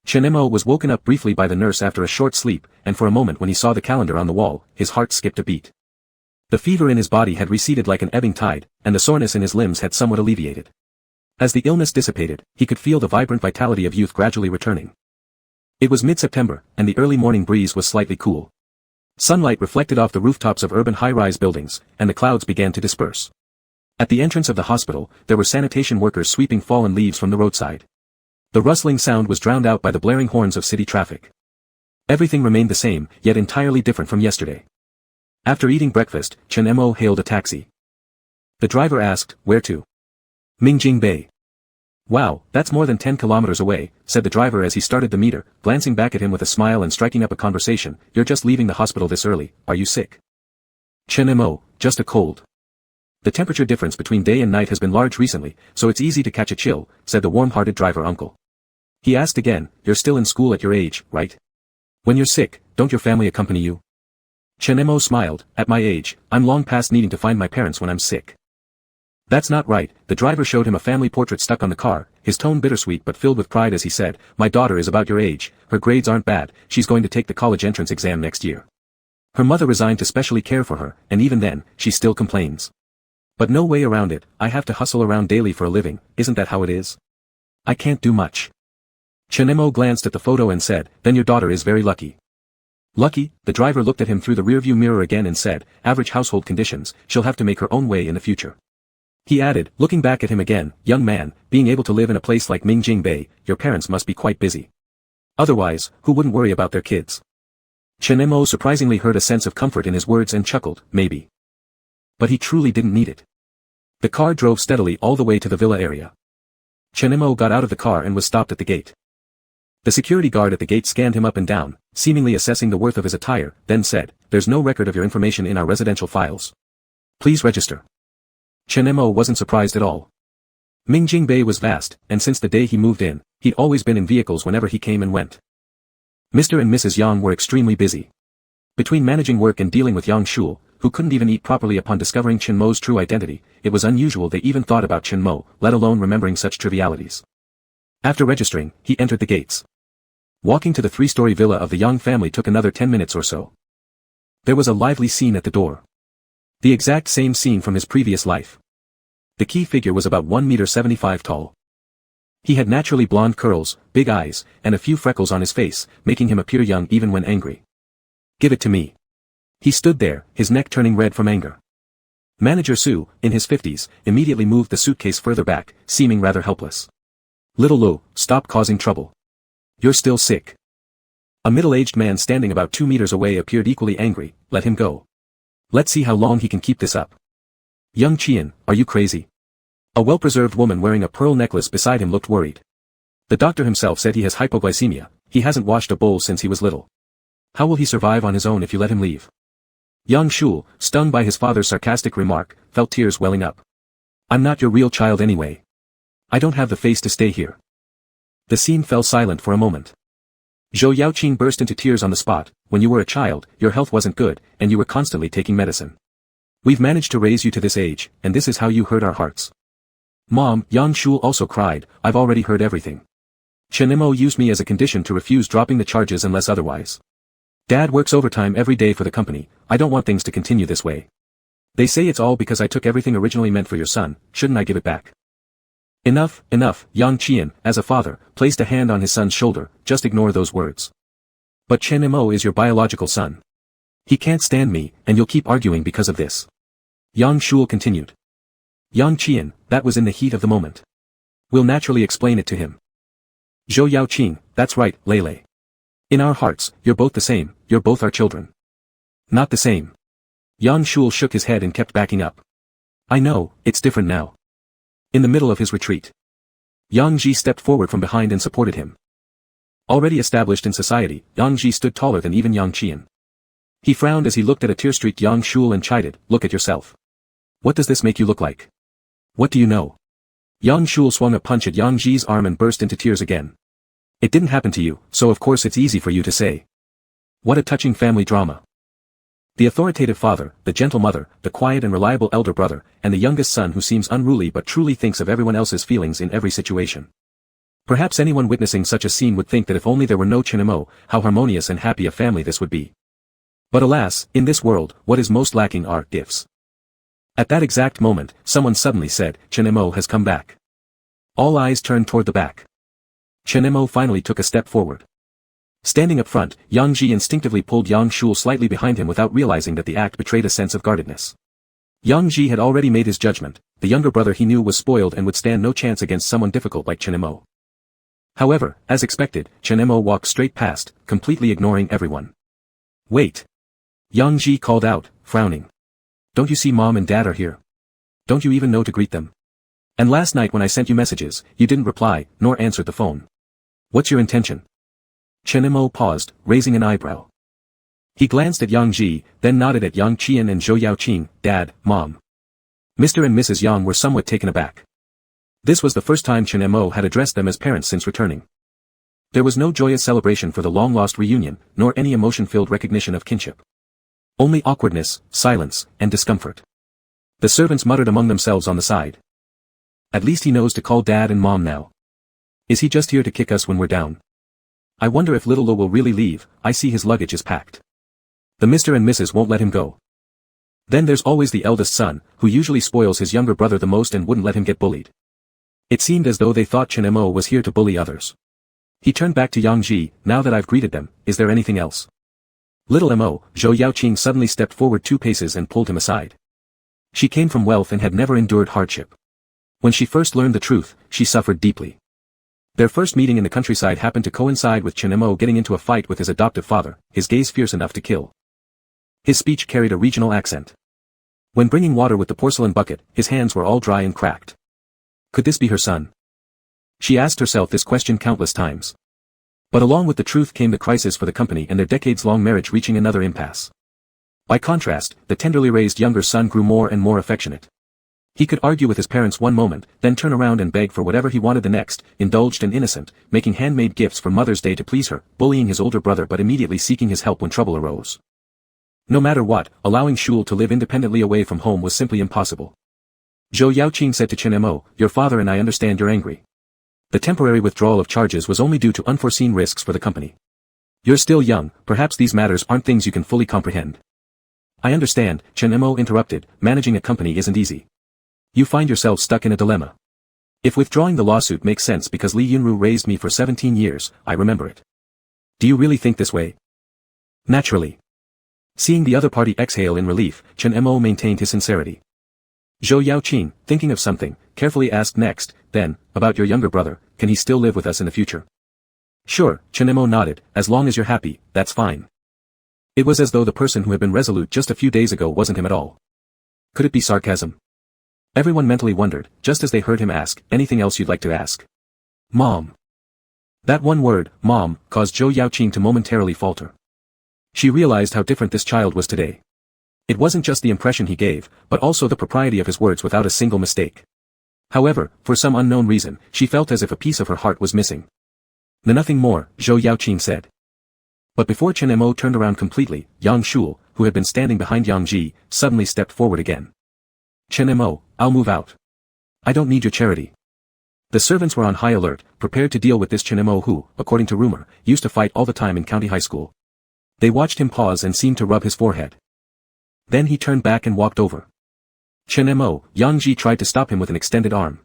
Chen Mo was woken up briefly by the nurse after a short sleep, and for a moment when he saw the calendar on the wall, his heart skipped a beat. The fever in his body had receded like an ebbing tide, and the soreness in his limbs had somewhat alleviated. As the illness dissipated, he could feel the vibrant vitality of youth gradually returning. It was mid-September, and the early morning breeze was slightly cool. Sunlight reflected off the rooftops of urban high-rise buildings, and the clouds began to disperse. At the entrance of the hospital, there were sanitation workers sweeping fallen leaves from the roadside. The rustling sound was drowned out by the blaring horns of city traffic. Everything remained the same, yet entirely different from yesterday. After eating breakfast, Chen Mo hailed a taxi. The driver asked, where to? Mingjing Bay. Wow, that's more than 10 kilometers away, said the driver as he started the meter, glancing back at him with a smile and striking up a conversation. You're just leaving the hospital this early, are you sick? Chen Mo, just a cold. The temperature difference between day and night has been large recently, so it's easy to catch a chill, said the warm-hearted driver uncle. He asked again, you're still in school at your age, right? When you're sick, don't your family accompany you? Chen Mo smiled, at my age, I'm long past needing to find my parents when I'm sick. That's not right, the driver showed him a family portrait stuck on the car, his tone bittersweet but filled with pride as he said, my daughter is about your age, her grades aren't bad, she's going to take the college entrance exam next year. Her mother resigned to specially care for her, and even then, she still complains. But no way around it, I have to hustle around daily for a living, isn't that how it is? I can't do much. Chen Mo glanced at the photo and said, then your daughter is very lucky. Lucky? The driver looked at him through the rearview mirror again and said, average household conditions, she'll have to make her own way in the future. He added, looking back at him again, young man, being able to live in a place like Mingjing Bay, your parents must be quite busy. Otherwise, who wouldn't worry about their kids? Chen Mo surprisingly heard a sense of comfort in his words and chuckled, maybe. But he truly didn't need it. The car drove steadily all the way to the villa area. Chen Mo got out of the car and was stopped at the gate. The security guard at the gate scanned him up and down, seemingly assessing the worth of his attire, then said, there's no record of your information in our residential files. Please register. Chen Mo wasn't surprised at all. Mingjing Bay was vast, and since the day he moved in, he'd always been in vehicles whenever he came and went. Mr. and Mrs. Yang were extremely busy. Between managing work and dealing with Yang Shul, who couldn't even eat properly upon discovering Chen Mo's true identity, it was unusual they even thought about Chen Mo, let alone remembering such trivialities. After registering, he entered the gates. Walking to the 3-story villa of the Yang family took another 10 minutes or so. There was a lively scene at the door. The exact same scene from his previous life. The key figure was about 1.75 meters tall. He had naturally blonde curls, big eyes, and a few freckles on his face, making him appear young even when angry. Give it to me. He stood there, his neck turning red from anger. Manager Su, in his 50s, immediately moved the suitcase further back, seeming rather helpless. Little Lu, stop causing trouble. You're still sick. A middle-aged man standing about 2 meters away appeared equally angry, let him go. Let's see how long he can keep this up. Young Qian, are you crazy? A well-preserved woman wearing a pearl necklace beside him looked worried. The doctor himself said he has hypoglycemia, he hasn't washed a bowl since he was little. How will he survive on his own if you let him leave? Yang Shul, stung by his father's sarcastic remark, felt tears welling up. I'm not your real child anyway. I don't have the face to stay here. The scene fell silent for a moment. Zhou Yaoqing burst into tears on the spot. When you were a child, your health wasn't good, and you were constantly taking medicine. We've managed to raise you to this age, and this is how you hurt our hearts. Mom, Yang Shul also cried, I've already heard everything. Chen Mo used me as a condition to refuse dropping the charges unless otherwise. Dad works overtime every day for the company, I don't want things to continue this way. They say it's all because I took everything originally meant for your son, shouldn't I give it back? Enough, enough, Yang Qian, as a father, placed a hand on his son's shoulder, just ignore those words. But Chen Mo is your biological son. He can't stand me, and you'll keep arguing because of this. Yang Shul continued. Yang Qian, that was in the heat of the moment. We'll naturally explain it to him. Zhou Yaoqing, that's right, Lele. In our hearts, you're both the same, you're both our children. Not the same. Yang Shul shook his head and kept backing up. I know, it's different now. In the middle of his retreat, Yang Ji stepped forward from behind and supported him. Already established in society, Yang Ji stood taller than even Yang Qian. He frowned as he looked at a tear-streaked Yang Shul and chided, look at yourself. What does this make you look like? What do you know? Yang Shul swung a punch at Yang Ji's arm and burst into tears again. It didn't happen to you, so of course it's easy for you to say. What a touching family drama. The authoritative father, the gentle mother, the quiet and reliable elder brother, and the youngest son who seems unruly but truly thinks of everyone else's feelings in every situation. Perhaps anyone witnessing such a scene would think that if only there were no Chinemo, how harmonious and happy a family this would be. But alas, in this world, what is most lacking are gifts. At that exact moment, someone suddenly said, Chinemo has come back. All eyes turned toward the back. Chinemo finally took a step forward. Standing up front, Yang Ji instinctively pulled Yang Shul slightly behind him without realizing that the act betrayed a sense of guardedness. Yang Ji had already made his judgment, the younger brother he knew was spoiled and would stand no chance against someone difficult like Chinemo. However, as expected, Chinemo walked straight past, completely ignoring everyone. Wait. Yang Ji called out, frowning. Don't you see Mom and Dad are here? Don't you even know to greet them? And last night when I sent you messages, you didn't reply, nor answered the phone. What's your intention? Chinemo paused, raising an eyebrow. He glanced at Yang Ji, then nodded at Yang Qian and Zhou Yaoqing, Dad, Mom. Mr. and Mrs. Yang were somewhat taken aback. This was the first time Chinemo had addressed them as parents since returning. There was no joyous celebration for the long-lost reunion, nor any emotion-filled recognition of kinship. Only awkwardness, silence, and discomfort. The servants muttered among themselves on the side. At least he knows to call Dad and Mom now. Is he just here to kick us when we're down? I wonder if little Lo will really leave, I see his luggage is packed. The Mr. and Mrs. won't let him go. Then there's always the eldest son, who usually spoils his younger brother the most and wouldn't let him get bullied. It seemed as though they thought Chinemo was here to bully others. He turned back to Yang Ji, now that I've greeted them, is there anything else? Little Mo, Zhou Yaoqing suddenly stepped forward 2 paces and pulled him aside. She came from wealth and had never endured hardship. When she first learned the truth, she suffered deeply. Their first meeting in the countryside happened to coincide with Chinemo getting into a fight with his adoptive father, his gaze fierce enough to kill. His speech carried a regional accent. When bringing water with the porcelain bucket, his hands were all dry and cracked. Could this be her son? She asked herself this question countless times. But along with the truth came the crisis for the company and their decades-long marriage reaching another impasse. By contrast, the tenderly raised younger son grew more and more affectionate. He could argue with his parents one moment, then turn around and beg for whatever he wanted the next, indulged and innocent, making handmade gifts for Mother's Day to please her, bullying his older brother but immediately seeking his help when trouble arose. No matter what, allowing Shul to live independently away from home was simply impossible. Zhou Yaoqing said to Chinemo, your father and I understand you're angry. The temporary withdrawal of charges was only due to unforeseen risks for the company. You're still young, perhaps these matters aren't things you can fully comprehend. I understand, Chinemo interrupted, managing a company isn't easy. You find yourself stuck in a dilemma. If withdrawing the lawsuit makes sense because Li Yunru raised me for 17 years, I remember it. Do you really think this way? Naturally. Seeing the other party exhale in relief, Chinemo maintained his sincerity. Zhou Yaoqing, thinking of something, carefully asked next, then, about your younger brother, can he still live with us in the future? Sure, Chinemo nodded, as long as you're happy, that's fine. It was as though the person who had been resolute just a few days ago wasn't him at all. Could it be sarcasm? Everyone mentally wondered, just as they heard him ask, anything else you'd like to ask? Mom. That one word, Mom, caused Zhou Yaoqing to momentarily falter. She realized how different this child was today. It wasn't just the impression he gave, but also the propriety of his words without a single mistake. However, for some unknown reason, she felt as if a piece of her heart was missing. Nothing more, Zhou Yaoqing said. But before Chinemo turned around completely, Yang Shul, who had been standing behind Yang Ji, suddenly stepped forward again. Chinemo, I'll move out. I don't need your charity. The servants were on high alert, prepared to deal with this Chinemo who, according to rumor, used to fight all the time in county high school. They watched him pause and seemed to rub his forehead. Then he turned back and walked over. Chinemo, Yang Ji tried to stop him with an extended arm.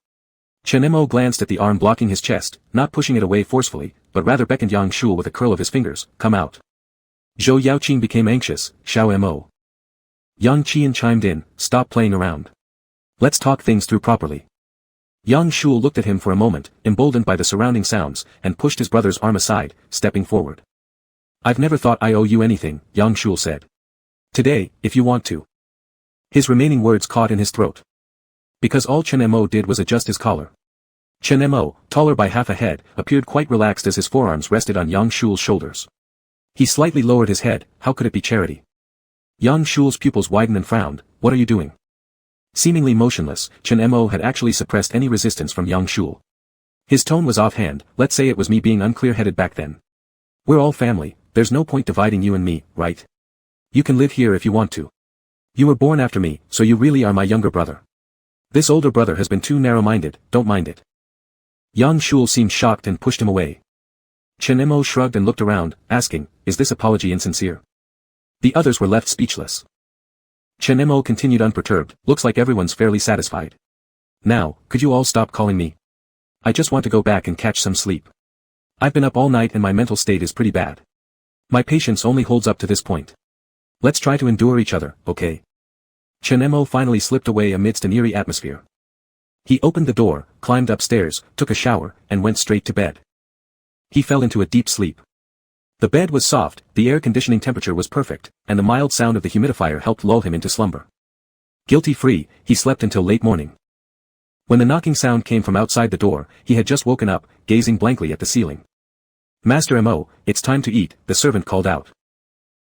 Chinemo glanced at the arm blocking his chest, not pushing it away forcefully, but rather beckoned Yang Shul with a curl of his fingers, come out. Zhou Yaoqing became anxious, Xiao Mo. Yang Qian chimed in, stop playing around. Let's talk things through properly. Yang Shul looked at him for a moment, emboldened by the surrounding sounds, and pushed his brother's arm aside, stepping forward. I've never thought I owe you anything, Yang Shul said. Today, if you want to. His remaining words caught in his throat. Because all Chen Mo did was adjust his collar. Chen Mo, taller by half a head, appeared quite relaxed as his forearms rested on Yang Shul's shoulders. He slightly lowered his head. How could it be charity? Yang Shul's pupils widened and frowned. What are you doing? Seemingly motionless, Chen Mo had actually suppressed any resistance from Yang Shul. His tone was offhand. Let's say it was me being unclear-headed back then. We're all family, there's no point dividing you and me, right? You can live here if you want to. You were born after me, so you really are my younger brother. This older brother has been too narrow-minded, don't mind it. Yang Shul seemed shocked and pushed him away. Chen Mo shrugged and looked around, asking, is this apology insincere? The others were left speechless. Chen Mo continued unperturbed, looks like everyone's fairly satisfied. Now, could you all stop calling me? I just want to go back and catch some sleep. I've been up all night and my mental state is pretty bad. My patience only holds up to this point. Let's try to endure each other, okay? Chen Mo finally slipped away amidst an eerie atmosphere. He opened the door, climbed upstairs, took a shower, and went straight to bed. He fell into a deep sleep. The bed was soft, the air conditioning temperature was perfect, and the mild sound of the humidifier helped lull him into slumber. Guilty-free, he slept until late morning. When the knocking sound came from outside the door, he had just woken up, gazing blankly at the ceiling. Master Mo, it's time to eat, the servant called out.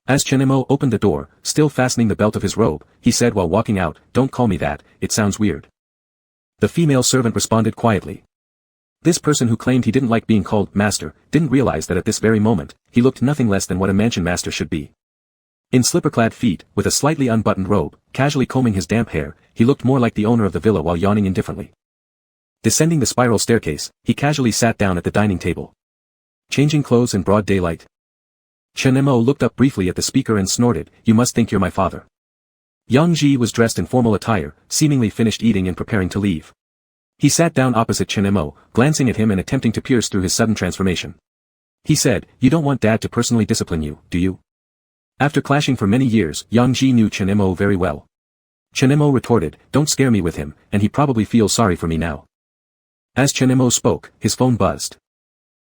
As Chen Mo opened the door, still fastening the belt of his robe, he said while walking out, don't call me that, it sounds weird. The female servant responded quietly. This person who claimed he didn't like being called master, didn't realize that at this very moment, he looked nothing less than what a mansion master should be. In slipper-clad feet, with a slightly unbuttoned robe, casually combing his damp hair, he looked more like the owner of the villa while yawning indifferently. Descending the spiral staircase, he casually sat down at the dining table. Changing clothes in broad daylight. Chen Mo looked up briefly at the speaker and snorted, you must think you're my father. Yang Ji was dressed in formal attire, seemingly finished eating and preparing to leave. He sat down opposite Chen Mo, glancing at him and attempting to pierce through his sudden transformation. He said, you don't want Dad to personally discipline you, do you? After clashing for many years, Yang Ji knew Chen Mo very well. Chen Mo retorted, don't scare me with him, and he probably feels sorry for me now. As Chen Mo spoke, his phone buzzed.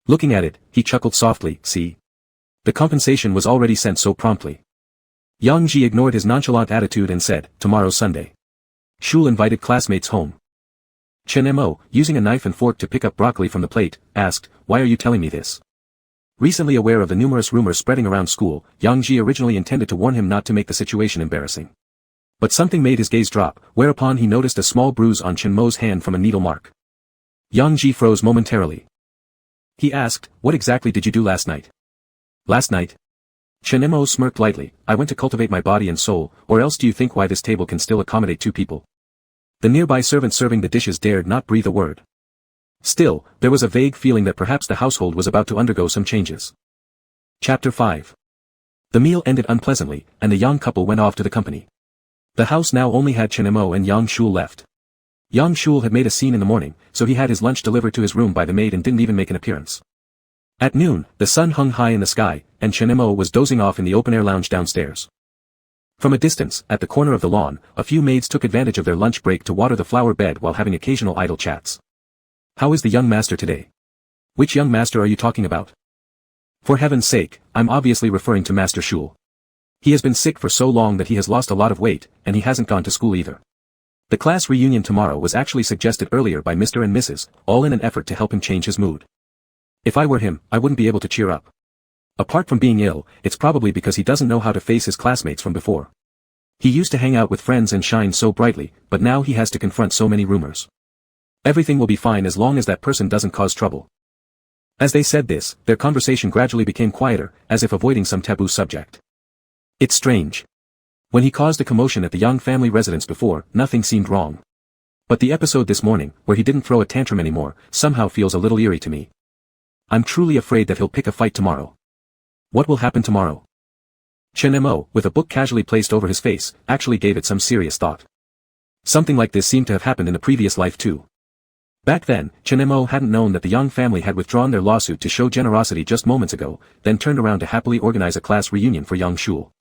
Looking at it, he chuckled softly, see? The compensation was already sent so promptly. Yang Ji ignored his nonchalant attitude and said, tomorrow's Sunday. Shul invited classmates home. Chen Mo, using a knife and fork to pick up broccoli from the plate, asked, why are you telling me this? Recently aware of the numerous rumors spreading around school, Yang Ji originally intended to warn him not to make the situation embarrassing. But something made his gaze drop, whereupon he noticed a small bruise on Chen Mo's hand from a needle mark. Yang Ji froze momentarily. He asked, what exactly did you do last night? Last night? Chen Mo smirked lightly, I went to cultivate my body and soul, or else do you think why this table can still accommodate 2 people? The nearby servant serving the dishes dared not breathe a word. Still, there was a vague feeling that perhaps the household was about to undergo some changes. Chapter 5. The meal ended unpleasantly, and the young couple went off to the company. The house now only had Chen Mo and Yang Shul left. Yang Shul had made a scene in the morning, so he had his lunch delivered to his room by the maid and didn't even make an appearance. At noon, the sun hung high in the sky, and Chen Mo was dozing off in the open-air lounge downstairs. From a distance, at the corner of the lawn, a few maids took advantage of their lunch break to water the flower bed while having occasional idle chats. How is the young master today? Which young master are you talking about? For heaven's sake, I'm obviously referring to Master Shul. He has been sick for so long that he has lost a lot of weight, and he hasn't gone to school either. The class reunion tomorrow was actually suggested earlier by Mr. and Mrs., all in an effort to help him change his mood. If I were him, I wouldn't be able to cheer up. Apart from being ill, it's probably because he doesn't know how to face his classmates from before. He used to hang out with friends and shine so brightly, but now he has to confront so many rumors. Everything will be fine as long as that person doesn't cause trouble. As they said this, their conversation gradually became quieter, as if avoiding some taboo subject. It's strange. When he caused a commotion at the Young family residence before, nothing seemed wrong. But the episode this morning, where he didn't throw a tantrum anymore, somehow feels a little eerie to me. I'm truly afraid that he'll pick a fight tomorrow. What will happen tomorrow? Chen Mo, with a book casually placed over his face, actually gave it some serious thought. Something like this seemed to have happened in a previous life too. Back then, Chen Mo hadn't known that the Young family had withdrawn their lawsuit to show generosity just moments ago, then turned around to happily organize a class reunion for Yang Shul.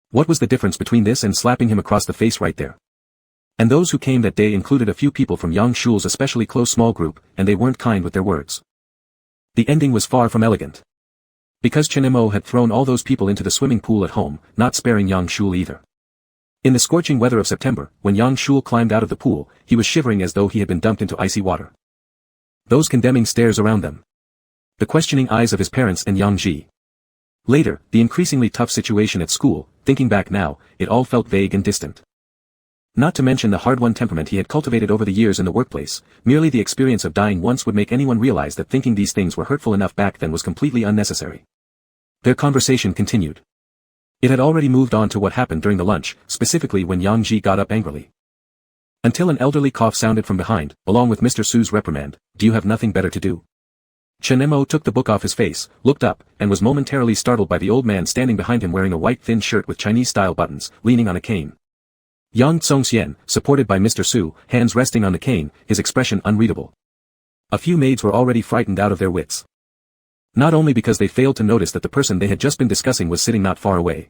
What was the difference between this and slapping him across the face right there? And those who came that day included a few people from Yang Shul's especially close small group, and they weren't kind with their words. The ending was far from elegant. Because Chen Mo had thrown all those people into the swimming pool at home, not sparing Yang Shul either. In the scorching weather of September, when Yang Shul climbed out of the pool, he was shivering as though he had been dumped into icy water. Those condemning stares around them. The questioning eyes of his parents and Yang Ji. Later, the increasingly tough situation at school, thinking back now, it all felt vague and distant. Not to mention the hard-won temperament he had cultivated over the years in the workplace, merely the experience of dying once would make anyone realize that thinking these things were hurtful enough back then was completely unnecessary. Their conversation continued. It had already moved on to what happened during the lunch, specifically when Yang Ji got up angrily. Until an elderly cough sounded from behind, along with Mr. Su's reprimand, "Do you have nothing better to do?" Chen Mo took the book off his face, looked up, and was momentarily startled by the old man standing behind him wearing a white thin shirt with Chinese-style buttons, leaning on a cane. Yang Tsongxian, supported by Mr. Su, hands resting on the cane, his expression unreadable. A few maids were already frightened out of their wits. Not only because they failed to notice that the person they had just been discussing was sitting not far away,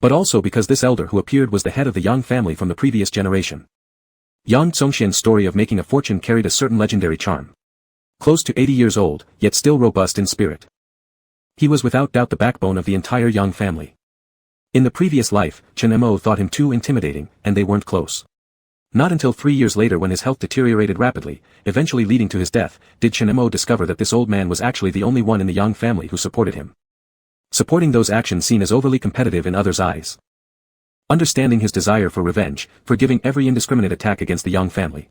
but also because this elder who appeared was the head of the Yang family from the previous generation. Yang Tsongxian's story of making a fortune carried a certain legendary charm. Close to 80 years old, yet still robust in spirit. He was without doubt the backbone of the entire Yang family. In the previous life, Chen Mo thought him too intimidating, and they weren't close. Not until 3 years later when his health deteriorated rapidly, eventually leading to his death, did Chen Mo discover that this old man was actually the only one in the Yang family who supported him. Supporting those actions seen as overly competitive in others' eyes. Understanding his desire for revenge, forgiving every indiscriminate attack against the Yang family.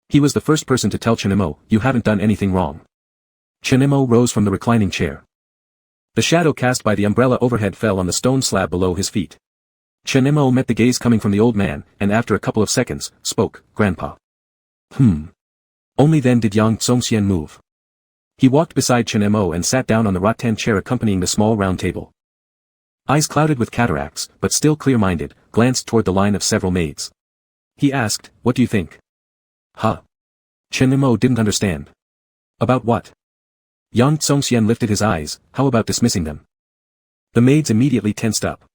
He was the first person to tell Chen Mo, "You haven't done anything wrong." Chen Mo rose from the reclining chair. The shadow cast by the umbrella overhead fell on the stone slab below his feet. Chen Mo met the gaze coming from the old man, and after a couple of seconds, spoke, "Grandpa." Only then did Yang Tsongxian move. He walked beside Chen Mo and sat down on the rattan chair accompanying the small round table. Eyes clouded with cataracts, but still clear-minded, glanced toward the line of several maids. He asked, "What do you think?" "Huh?" Chen Mo didn't understand. "About what?" Yang Tsongxian lifted his eyes, "How about dismissing them?" The maids immediately tensed up.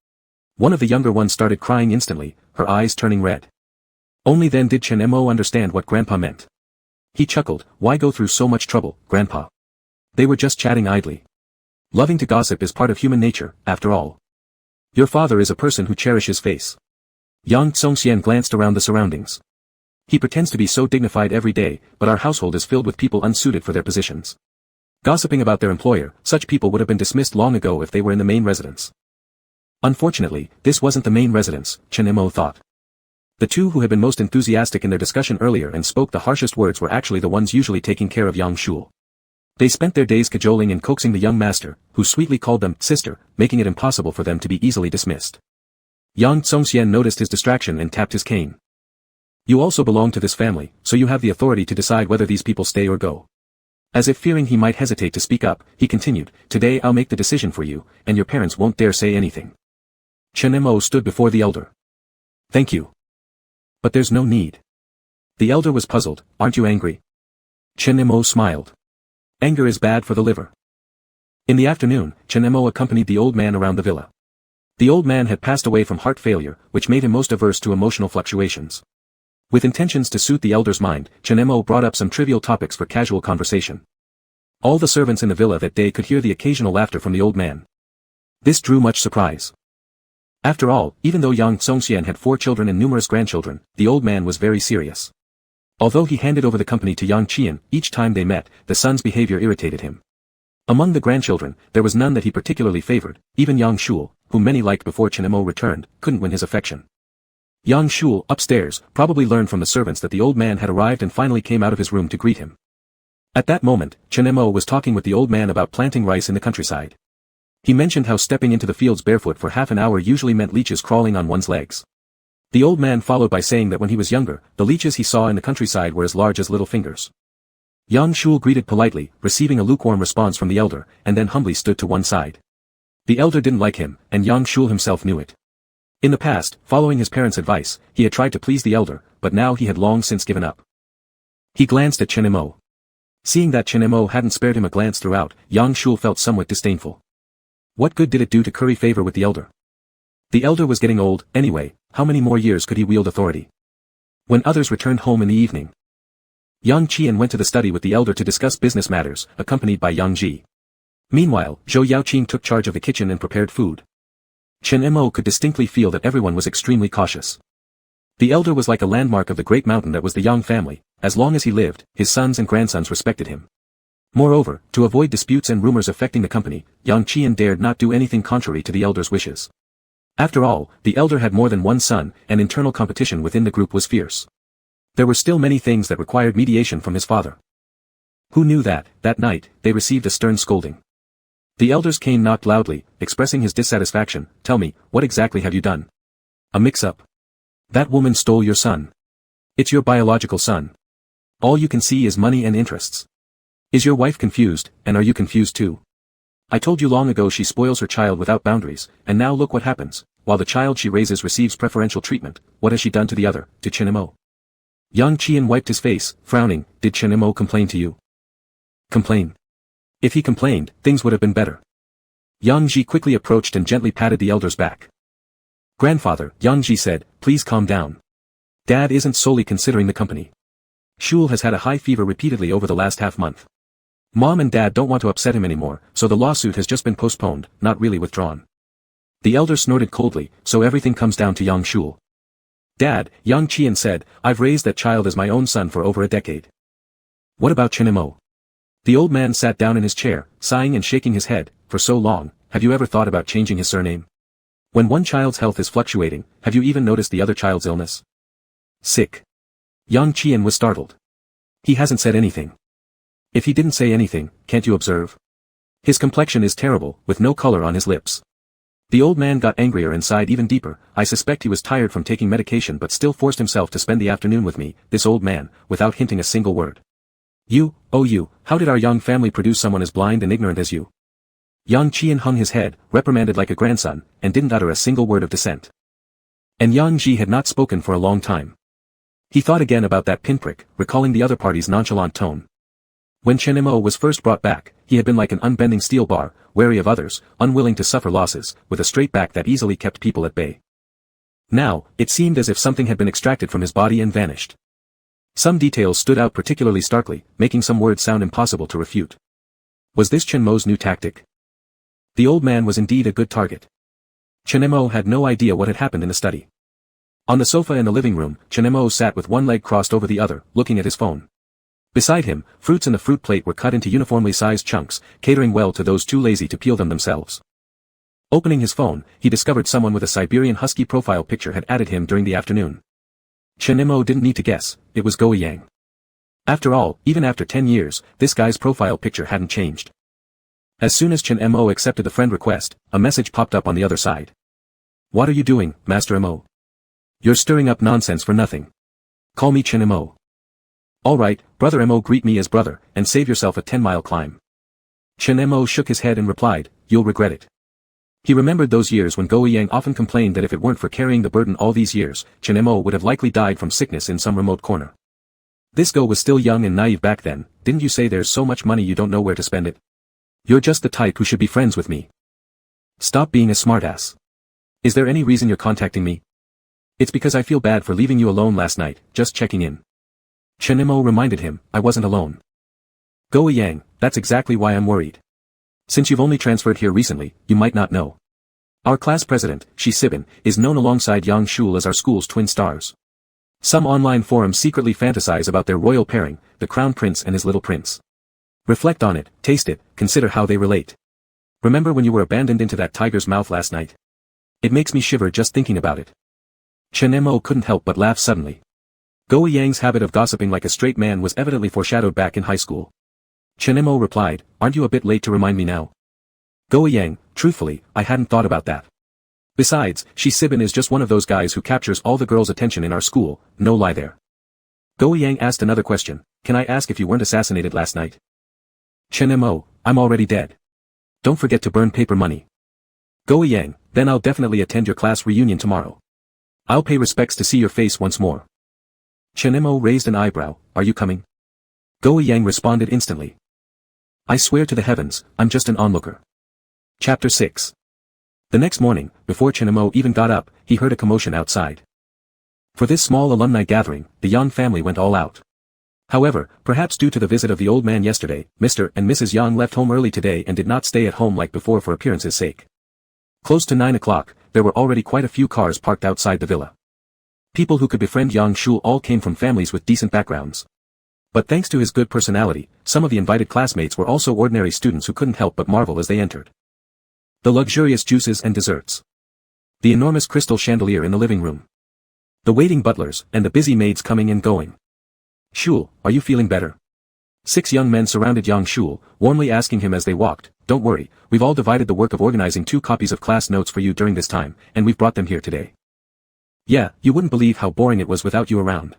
One of the younger ones started crying instantly, her eyes turning red. Only then did Chen Mo understand what Grandpa meant. He chuckled, "Why go through so much trouble, Grandpa? They were just chatting idly. Loving to gossip is part of human nature, after all. Your father is a person who cherishes face." Yang Tsongxian glanced around the surroundings. "He pretends to be so dignified every day, but our household is filled with people unsuited for their positions. Gossiping about their employer, such people would have been dismissed long ago if they were in the main residence." Unfortunately, this wasn't the main residence, Chen Mo thought. The two who had been most enthusiastic in their discussion earlier and spoke the harshest words were actually the ones usually taking care of Yang Shul. They spent their days cajoling and coaxing the young master, who sweetly called them sister, making it impossible for them to be easily dismissed. Yang Tsongxian noticed his distraction and tapped his cane. "You also belong to this family, so you have the authority to decide whether these people stay or go." As if fearing he might hesitate to speak up, he continued, "Today I'll make the decision for you, and your parents won't dare say anything." Chen Mo stood before the elder. "Thank you. But there's no need." The elder was puzzled, "Aren't you angry?" Chen Mo smiled. "Anger is bad for the liver." In the afternoon, Chen Mo accompanied the old man around the villa. The old man had passed away from heart failure, which made him most averse to emotional fluctuations. With intentions to suit the elder's mind, Chen Mo brought up some trivial topics for casual conversation. All the servants in the villa that day could hear the occasional laughter from the old man. This drew much surprise. After all, even though Yang Tsongxian had 4 children and numerous grandchildren, the old man was very serious. Although he handed over the company to Yang Qian, each time they met, the son's behavior irritated him. Among the grandchildren, there was none that he particularly favored, even Yang Shul, whom many liked before Chen Mo returned, couldn't win his affection. Yang Shul, upstairs, probably learned from the servants that the old man had arrived and finally came out of his room to greet him. At that moment, Chen Mo was talking with the old man about planting rice in the countryside. He mentioned how stepping into the fields barefoot for half an hour usually meant leeches crawling on one's legs. The old man followed by saying that when he was younger, the leeches he saw in the countryside were as large as little fingers. Yang Shul greeted politely, receiving a lukewarm response from the elder, and then humbly stood to one side. The elder didn't like him, and Yang Shul himself knew it. In the past, following his parents' advice, he had tried to please the elder, but now he had long since given up. He glanced at Chen Mo. Seeing that Chen Mo hadn't spared him a glance throughout, Yang Shul felt somewhat disdainful. What good did it do to curry favor with the elder? The elder was getting old, anyway, how many more years could he wield authority? When others returned home in the evening, Yang Qian went to the study with the elder to discuss business matters, accompanied by Yang Ji. Meanwhile, Zhou Yaoqing took charge of the kitchen and prepared food. Chen Mo could distinctly feel that everyone was extremely cautious. The elder was like a landmark of the great mountain that was the Yang family. As long as he lived, his sons and grandsons respected him. Moreover, to avoid disputes and rumors affecting the company, Yang Qian dared not do anything contrary to the elder's wishes. After all, the elder had more than one son, and internal competition within the group was fierce. There were still many things that required mediation from his father. Who knew that night, they received a stern scolding. The elder's cane knocked loudly, expressing his dissatisfaction. Tell me, what exactly have you done? A mix-up. That woman stole your son. It's your biological son. All you can see is money and interests. Is your wife confused, and are you confused too? I told you long ago she spoils her child without boundaries, and now look what happens. While the child she raises receives preferential treatment, what has she done to the other, to Chen Mo? Yang Qian wiped his face, frowning. Did Chen Mo complain to you? Complain? If he complained, things would have been better. Yang Ji quickly approached and gently patted the elder's back. Grandfather, Yang Ji said, please calm down. Dad isn't solely considering the company. Shul has had a high fever repeatedly over the last half-month. Mom and Dad don't want to upset him anymore, so the lawsuit has just been postponed, not really withdrawn. The elder snorted coldly, so everything comes down to Yang Shul. Dad, Yang Qian said, I've raised that child as my own son for over a decade. What about Chen Mo? The old man sat down in his chair, sighing and shaking his head. For so long, have you ever thought about changing his surname? When one child's health is fluctuating, have you even noticed the other child's illness? Sick. Yang Qian was startled. He hasn't said anything. If he didn't say anything, can't you observe? His complexion is terrible, with no color on his lips. The old man got angrier and sighed even deeper. I suspect he was tired from taking medication but still forced himself to spend the afternoon with me, this old man, without hinting a single word. You, oh you, how did our Yang family produce someone as blind and ignorant as you? Yang Qian hung his head, reprimanded like a grandson, and didn't utter a single word of dissent. And Yang Ji had not spoken for a long time. He thought again about that pinprick, recalling the other party's nonchalant tone. When Chen Mo was first brought back, he had been like an unbending steel bar, wary of others, unwilling to suffer losses, with a straight back that easily kept people at bay. Now, it seemed as if something had been extracted from his body and vanished. Some details stood out particularly starkly, making some words sound impossible to refute. Was this Chen Mo's new tactic? The old man was indeed a good target. Chen Mo had no idea what had happened in the study. On the sofa in the living room, Chen Mo sat with one leg crossed over the other, looking at his phone. Beside him, fruits in the fruit plate were cut into uniformly sized chunks, catering well to those too lazy to peel them themselves. Opening his phone, he discovered someone with a Siberian husky profile picture had added him during the afternoon. Chen Mo didn't need to guess, it was Go Yang. After all, even after 10 years, this guy's profile picture hadn't changed. As soon as Chen Mo accepted the friend request, a message popped up on the other side. What are you doing, Master Mo? You're stirring up nonsense for nothing. Call me Chen Mo. Alright, Brother Mo, greet me as brother, and save yourself a 10-mile climb. Chen Mo shook his head and replied, you'll regret it. He remembered those years when Go Yang often complained that if it weren't for carrying the burden all these years, Chen Mo would have likely died from sickness in some remote corner. This Go was still young and naive back then. Didn't you say there's so much money you don't know where to spend it? You're just the type who should be friends with me. Stop being a smartass. Is there any reason you're contacting me? It's because I feel bad for leaving you alone last night, just checking in. Chen Mo reminded him, I wasn't alone. Go Yang, that's exactly why I'm worried. Since you've only transferred here recently, you might not know. Our class president, Shi Sibin, is known alongside Yang Shul as our school's twin stars. Some online forums secretly fantasize about their royal pairing, the crown prince and his little prince. Reflect on it, taste it, consider how they relate. Remember when you were abandoned into that tiger's mouth last night? It makes me shiver just thinking about it. Chen Mo couldn't help but laugh suddenly. Go Yang's habit of gossiping like a straight man was evidently foreshadowed back in high school. Chen Mo replied, aren't you a bit late to remind me now? Go Yang, truthfully, I hadn't thought about that. Besides, Shi Sibin is just one of those guys who captures all the girls' attention in our school, no lie there. Go Yang asked another question, can I ask if you weren't assassinated last night? Chen Mo, I'm already dead. Don't forget to burn paper money. Go Yang, then I'll definitely attend your class reunion tomorrow. I'll pay respects to see your face once more. Chen Mo raised an eyebrow, are you coming? Go Yang responded instantly. I swear to the heavens, I'm just an onlooker. Chapter 6. The next morning, before Chen Mo even got up, he heard a commotion outside. For this small alumni gathering, the Yang family went all out. However, perhaps due to the visit of the old man yesterday, Mr. and Mrs. Yang left home early today and did not stay at home like before for appearance's sake. Close to 9 o'clock, there were already quite a few cars parked outside the villa. People who could befriend Yang Shul all came from families with decent backgrounds. But thanks to his good personality, some of the invited classmates were also ordinary students who couldn't help but marvel as they entered. The luxurious juices and desserts. The enormous crystal chandelier in the living room. The waiting butlers, and the busy maids coming and going. "Shul, are you feeling better?" 6 young men surrounded Yang Shul, warmly asking him as they walked, "Don't worry, we've all divided the work of organizing 2 copies of class notes for you during this time, and we've brought them here today. Yeah, you wouldn't believe how boring it was without you around.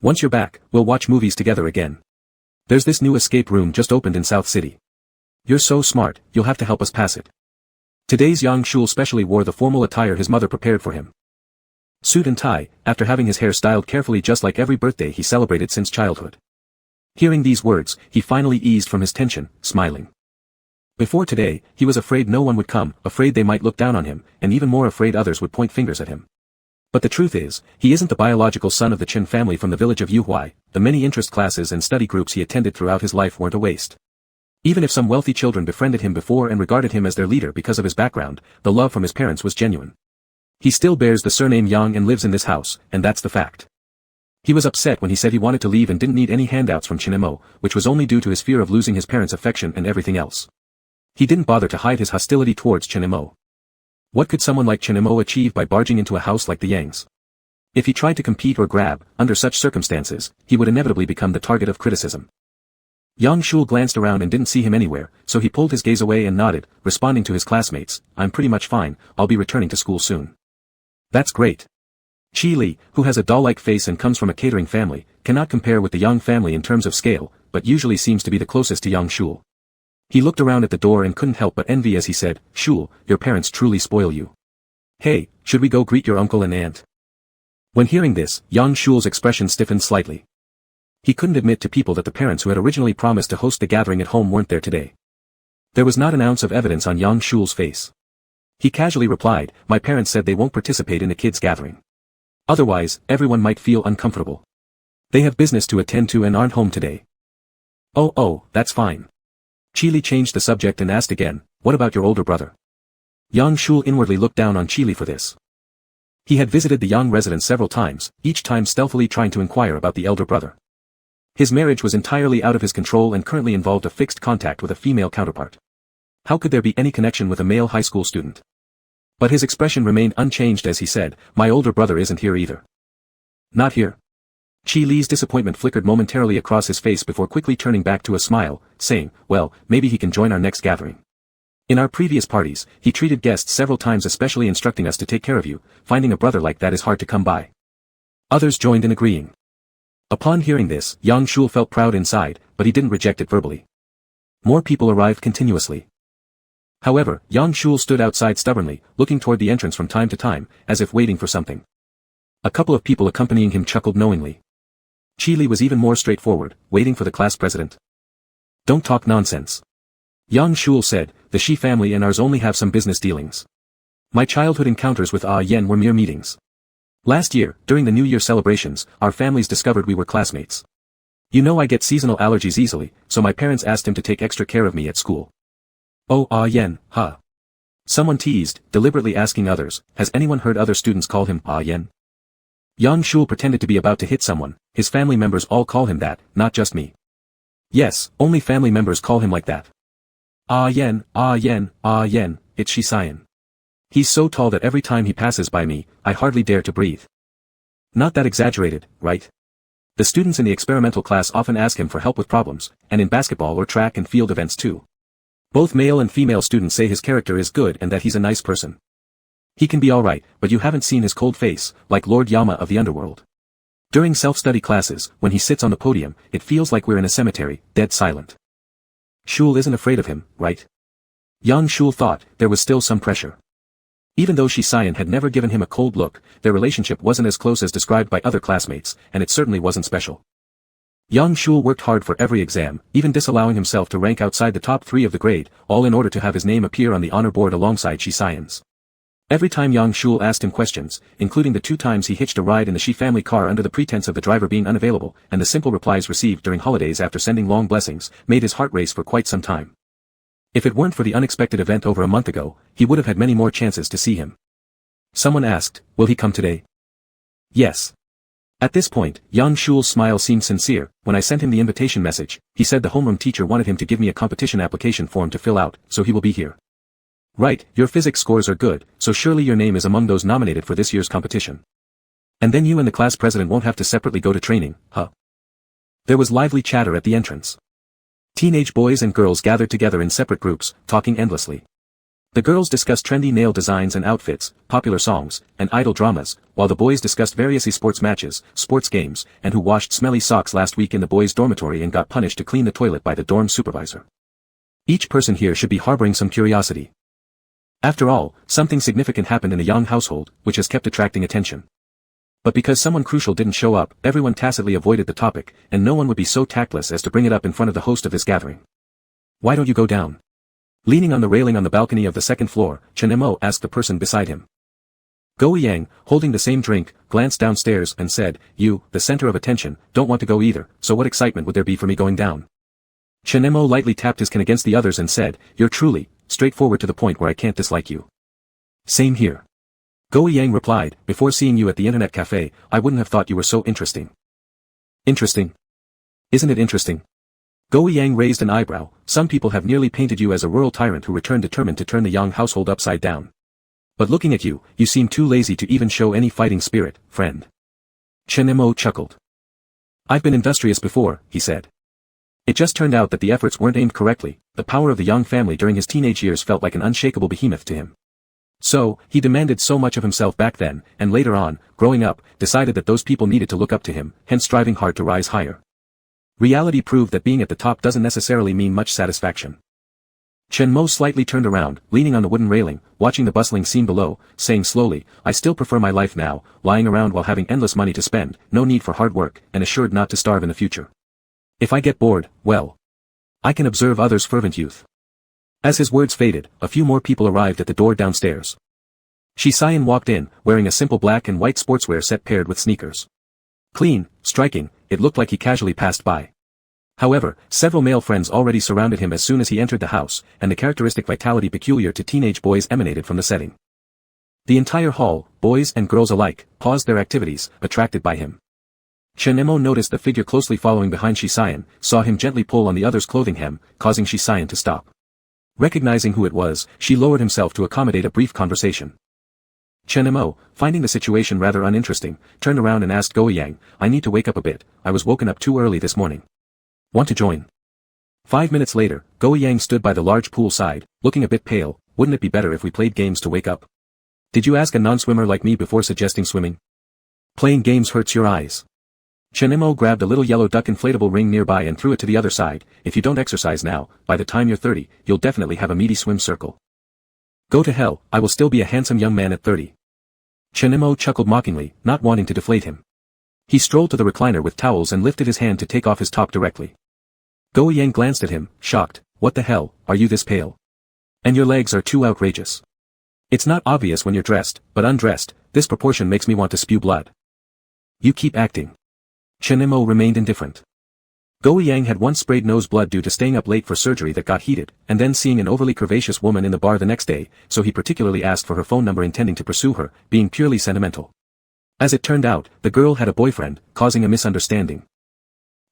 Once you're back, we'll watch movies together again. There's this new escape room just opened in South City. You're so smart, you'll have to help us pass it." Today's Yang Shul specially wore the formal attire his mother prepared for him. Suit and tie, after having his hair styled carefully just like every birthday he celebrated since childhood. Hearing these words, he finally eased from his tension, smiling. Before today, he was afraid no one would come, afraid they might look down on him, and even more afraid others would point fingers at him. But the truth is, he isn't the biological son of the Chen family from the village of Yuhuai. The many interest classes and study groups he attended throughout his life weren't a waste. Even if some wealthy children befriended him before and regarded him as their leader because of his background, the love from his parents was genuine. He still bears the surname Yang and lives in this house, and that's the fact. He was upset when he said he wanted to leave and didn't need any handouts from Chinemo, which was only due to his fear of losing his parents' affection and everything else. He didn't bother to hide his hostility towards Chinemo. What could someone like Chinemo achieve by barging into a house like the Yang's? If he tried to compete or grab, under such circumstances, he would inevitably become the target of criticism. Yang Shul glanced around and didn't see him anywhere, so he pulled his gaze away and nodded, responding to his classmates, "I'm pretty much fine, I'll be returning to school soon." "That's great." Chi Li, who has a doll-like face and comes from a catering family, cannot compare with the Yang family in terms of scale, but usually seems to be the closest to Yang Shul. He looked around at the door and couldn't help but envy as he said, "Shul, your parents truly spoil you. Hey, should we go greet your uncle and aunt?" When hearing this, Yang Shul's expression stiffened slightly. He couldn't admit to people that the parents who had originally promised to host the gathering at home weren't there today. There was not an ounce of evidence on Yang Shul's face. He casually replied, "My parents said they won't participate in the kids' gathering. Otherwise, everyone might feel uncomfortable. They have business to attend to and aren't home today." Oh, that's fine." Chi Li changed the subject and asked again, "What about your older brother?" Yang Shul inwardly looked down on Chi Li for this. He had visited the Yang residence several times, each time stealthily trying to inquire about the elder brother. His marriage was entirely out of his control and currently involved a fixed contact with a female counterpart. How could there be any connection with a male high school student? But his expression remained unchanged as he said, "My older brother isn't here either." "Not here?" Chi Li's disappointment flickered momentarily across his face before quickly turning back to a smile, saying, "Well, maybe he can join our next gathering. In our previous parties, he treated guests several times, especially instructing us to take care of you. Finding a brother like that is hard to come by." Others joined in agreeing. Upon hearing this, Yang Shul felt proud inside, but he didn't reject it verbally. More people arrived continuously. However, Yang Shul stood outside stubbornly, looking toward the entrance from time to time, as if waiting for something. A couple of people accompanying him chuckled knowingly. Chi Li was even more straightforward, waiting for the class president. "Don't talk nonsense," Yang Shul said, "the Shi family and ours only have some business dealings. My childhood encounters with Yen were mere meetings. Last year, during the New Year celebrations, our families discovered we were classmates. You know I get seasonal allergies easily, so my parents asked him to take extra care of me at school." "Oh, Yen, huh?" Someone teased, deliberately asking others, "Has anyone heard other students call him Yen?" Yang Shul pretended to be about to hit someone. "His family members all call him that, not just me." "Yes, only family members call him like that. Yen, it's Shisayan. He's so tall that every time he passes by me, I hardly dare to breathe." Not that exaggerated, right? The students in the experimental class often ask him for help with problems, and in basketball or track and field events too. Both male and female students say his character is good and that he's a nice person. He can be alright, but you haven't seen his cold face, like Lord Yama of the underworld. During self-study classes, when he sits on the podium, it feels like we're in a cemetery, dead silent. Shul isn't afraid of him, right? Yang Shul thought there was still some pressure. Even though Shisayan had never given him a cold look, their relationship wasn't as close as described by other classmates, and it certainly wasn't special. Yang Shul worked hard for every exam, even disallowing himself to rank outside the top 3 of the grade, all in order to have his name appear on the honor board alongside Shisayan's. Every time Yang Shul asked him questions, including the 2 times he hitched a ride in the Shi family car under the pretense of the driver being unavailable, and the simple replies received during holidays after sending long blessings, made his heart race for quite some time. If it weren't for the unexpected event over a month ago, he would have had many more chances to see him. Someone asked, "Will he come today?" "Yes." At this point, Yang Shul's smile seemed sincere. When I sent him the invitation message, he said the homeroom teacher wanted him to give me a competition application form to fill out, so he will be here. "Right, your physics scores are good, so surely your name is among those nominated for this year's competition. And then you and the class president won't have to separately go to training, huh?" There was lively chatter at the entrance. Teenage boys and girls gathered together in separate groups, talking endlessly. The girls discussed trendy nail designs and outfits, popular songs, and idol dramas, while the boys discussed various esports matches, sports games, and who washed smelly socks last week in the boys' dormitory and got punished to clean the toilet by the dorm supervisor. Each person here should be harboring some curiosity. After all, something significant happened in the Yang household, which has kept attracting attention. But because someone crucial didn't show up, everyone tacitly avoided the topic, and no one would be so tactless as to bring it up in front of the host of this gathering. "Why don't you go down?" Leaning on the railing on the balcony of the second floor, Chen Mo asked the person beside him. Go Yang, holding the same drink, glanced downstairs and said, "You, the center of attention, don't want to go either, so what excitement would there be for me going down?" Chen Mo lightly tapped his chin against the others and said, "You're truly, straightforward to the point where I can't dislike you." "Same here." Go Yang replied, "Before seeing you at the internet cafe, I wouldn't have thought you were so interesting." "Interesting? Isn't it interesting?" Go Yang raised an eyebrow. "Some people have nearly painted you as a rural tyrant who returned determined to turn the Yang household upside down. But looking at you, you seem too lazy to even show any fighting spirit, friend." Chen Mo chuckled. "I've been industrious before," he said. It just turned out that the efforts weren't aimed correctly. The power of the Yang family during his teenage years felt like an unshakable behemoth to him. So, he demanded so much of himself back then, and later on, growing up, decided that those people needed to look up to him, hence striving hard to rise higher. Reality proved that being at the top doesn't necessarily mean much satisfaction. Chen Mo slightly turned around, leaning on the wooden railing, watching the bustling scene below, saying slowly, "I still prefer my life now, lying around while having endless money to spend, no need for hard work, and assured not to starve in the future. If I get bored, well, I can observe others' fervent youth." As his words faded, a few more people arrived at the door downstairs. Shi Xian walked in, wearing a simple black and white sportswear set paired with sneakers. Clean, striking, it looked like he casually passed by. However, several male friends already surrounded him as soon as he entered the house, and the characteristic vitality peculiar to teenage boys emanated from the setting. The entire hall, boys and girls alike, paused their activities, attracted by him. Chen Mo noticed the figure closely following behind Shi Xian, saw him gently pull on the other's clothing hem, causing Shi Xian to stop. Recognizing who it was, she lowered himself to accommodate a brief conversation. Chen Mo, finding the situation rather uninteresting, turned around and asked Go Yang, "I need to wake up a bit, I was woken up too early this morning. Want to join?" 5 minutes later, Go Yang stood by the large pool side, looking a bit pale. "Wouldn't it be better if we played games to wake up? Did you ask a non-swimmer like me before suggesting swimming? Playing games hurts your eyes." Chen Mo grabbed a little yellow duck inflatable ring nearby and threw it to the other side. "If you don't exercise now, by the time you're 30, you'll definitely have a meaty swim circle." "Go to hell, I will still be a handsome young man at 30. Chen Mo chuckled mockingly, not wanting to deflate him. He strolled to the recliner with towels and lifted his hand to take off his top directly. Go Yang glanced at him, shocked. "What the hell, are you this pale? And your legs are too outrageous. It's not obvious when you're dressed, but undressed, this proportion makes me want to spew blood." "You keep acting." Chen Mo remained indifferent. Go Yang had once sprayed nose blood due to staying up late for surgery that got heated, and then seeing an overly curvaceous woman in the bar the next day, so he particularly asked for her phone number intending to pursue her, being purely sentimental. As it turned out, the girl had a boyfriend, causing a misunderstanding.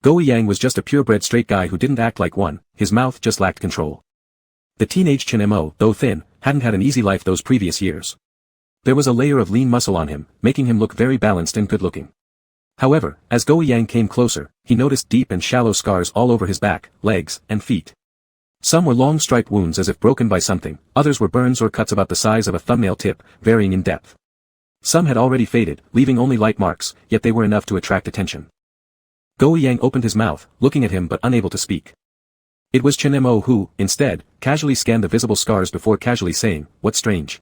Go Yang was just a purebred straight guy who didn't act like one, his mouth just lacked control. The teenage Chen Mo, though thin, hadn't had an easy life those previous years. There was a layer of lean muscle on him, making him look very balanced and good-looking. However, as Go Yang came closer, he noticed deep and shallow scars all over his back, legs, and feet. Some were long striped wounds as if broken by something, others were burns or cuts about the size of a thumbnail tip, varying in depth. Some had already faded, leaving only light marks, yet they were enough to attract attention. Go Yang opened his mouth, looking at him but unable to speak. It was Chen Mo who, instead, casually scanned the visible scars before casually saying, "What's strange?"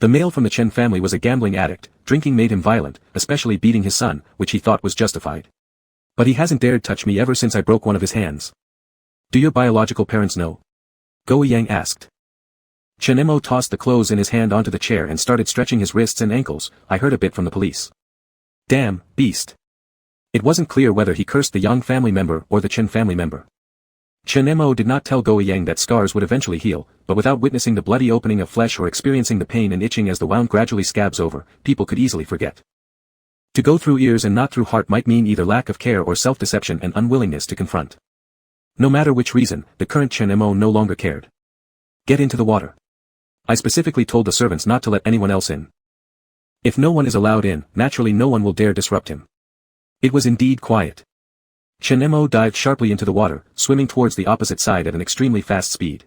The male from the Chen family was a gambling addict. Drinking made him violent, especially beating his son, which he thought was justified. "But he hasn't dared touch me ever since I broke one of his hands." "Do your biological parents know?" Go Yang asked. Chen Mo tossed the clothes in his hand onto the chair and started stretching his wrists and ankles. I heard a bit from the police. Damn, beast. It wasn't clear whether he cursed the Yang family member or the Chen family member. Chen Mo did not tell Go Yang that scars would eventually heal, but without witnessing the bloody opening of flesh or experiencing the pain and itching as the wound gradually scabs over, people could easily forget. To go through ears and not through heart might mean either lack of care or self-deception and unwillingness to confront. No matter which reason, the current Chen Mo no longer cared. Get into the water. I specifically told the servants not to let anyone else in. If no one is allowed in, naturally no one will dare disrupt him. It was indeed quiet. Chen Mo dived sharply into the water, swimming towards the opposite side at an extremely fast speed.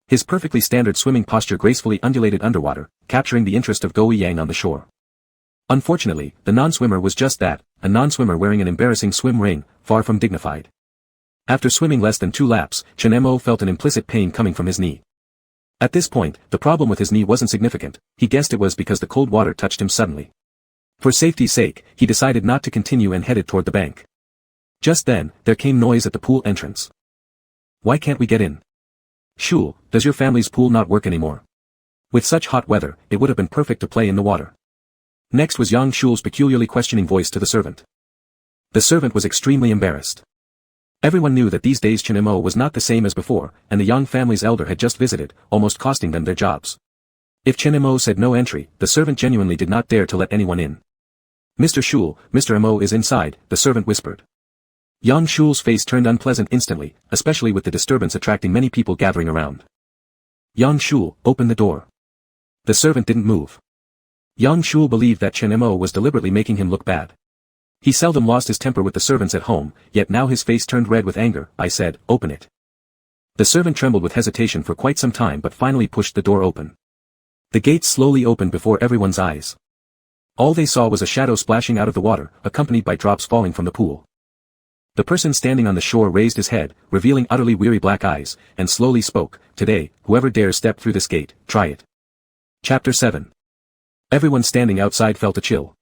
His perfectly standard swimming posture gracefully undulated underwater, capturing the interest of Go Yang on the shore. Unfortunately, the non-swimmer was just that, a non-swimmer wearing an embarrassing swim ring, far from dignified. After swimming less than 2 laps, Chen Mo felt an implicit pain coming from his knee. At this point, the problem with his knee wasn't significant, he guessed it was because the cold water touched him suddenly. For safety's sake, he decided not to continue and headed toward the bank. Just then, there came noise at the pool entrance. Why can't we get in? Shul, does your family's pool not work anymore? With such hot weather, it would have been perfect to play in the water. Next was Yang Shul's peculiarly questioning voice to the servant. The servant was extremely embarrassed. Everyone knew that these days Chen Mo was not the same as before, and the Yang family's elder had just visited, almost costing them their jobs. If Chen Mo said no entry, the servant genuinely did not dare to let anyone in. Mr. Shul, Mr. Mo is inside, the servant whispered. Yang Shul's face turned unpleasant instantly, especially with the disturbance attracting many people gathering around. Yang Shul, open the door. The servant didn't move. Yang Shul believed that Chen Mo was deliberately making him look bad. He seldom lost his temper with the servants at home, yet now his face turned red with anger. I said, open it. The servant trembled with hesitation for quite some time but finally pushed the door open. The gates slowly opened before everyone's eyes. All they saw was a shadow splashing out of the water, accompanied by drops falling from the pool. The person standing on the shore raised his head, revealing utterly weary black eyes, and slowly spoke, today, whoever dares step through this gate, try it. Chapter 7. Everyone standing outside felt a chill.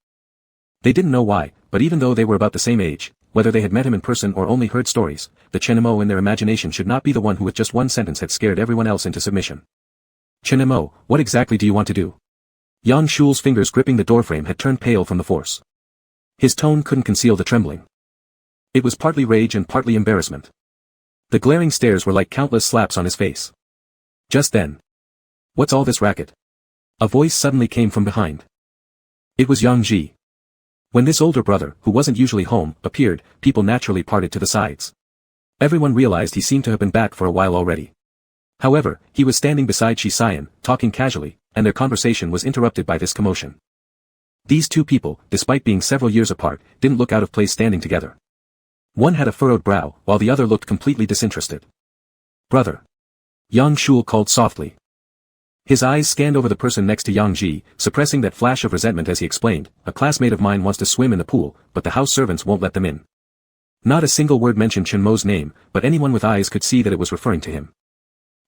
They didn't know why, but even though they were about the same age, whether they had met him in person or only heard stories, the Chen Mo in their imagination should not be the one who with just one sentence had scared everyone else into submission. Chen Mo, what exactly do you want to do? Yang Shul's fingers gripping the doorframe had turned pale from the force. His tone couldn't conceal the trembling. It was partly rage and partly embarrassment. The glaring stares were like countless slaps on his face. Just then. What's all this racket? A voice suddenly came from behind. It was Yang Ji. When this older brother, who wasn't usually home, appeared, people naturally parted to the sides. Everyone realized he seemed to have been back for a while already. However, he was standing beside Shi Xian, talking casually, and their conversation was interrupted by this commotion. These two people, despite being several years apart, didn't look out of place standing together. One had a furrowed brow, while the other looked completely disinterested. Brother. Yang Shul called softly. His eyes scanned over the person next to Yang Ji, suppressing that flash of resentment as he explained, a classmate of mine wants to swim in the pool, but the house servants won't let them in. Not a single word mentioned Chen Mo's name, but anyone with eyes could see that it was referring to him.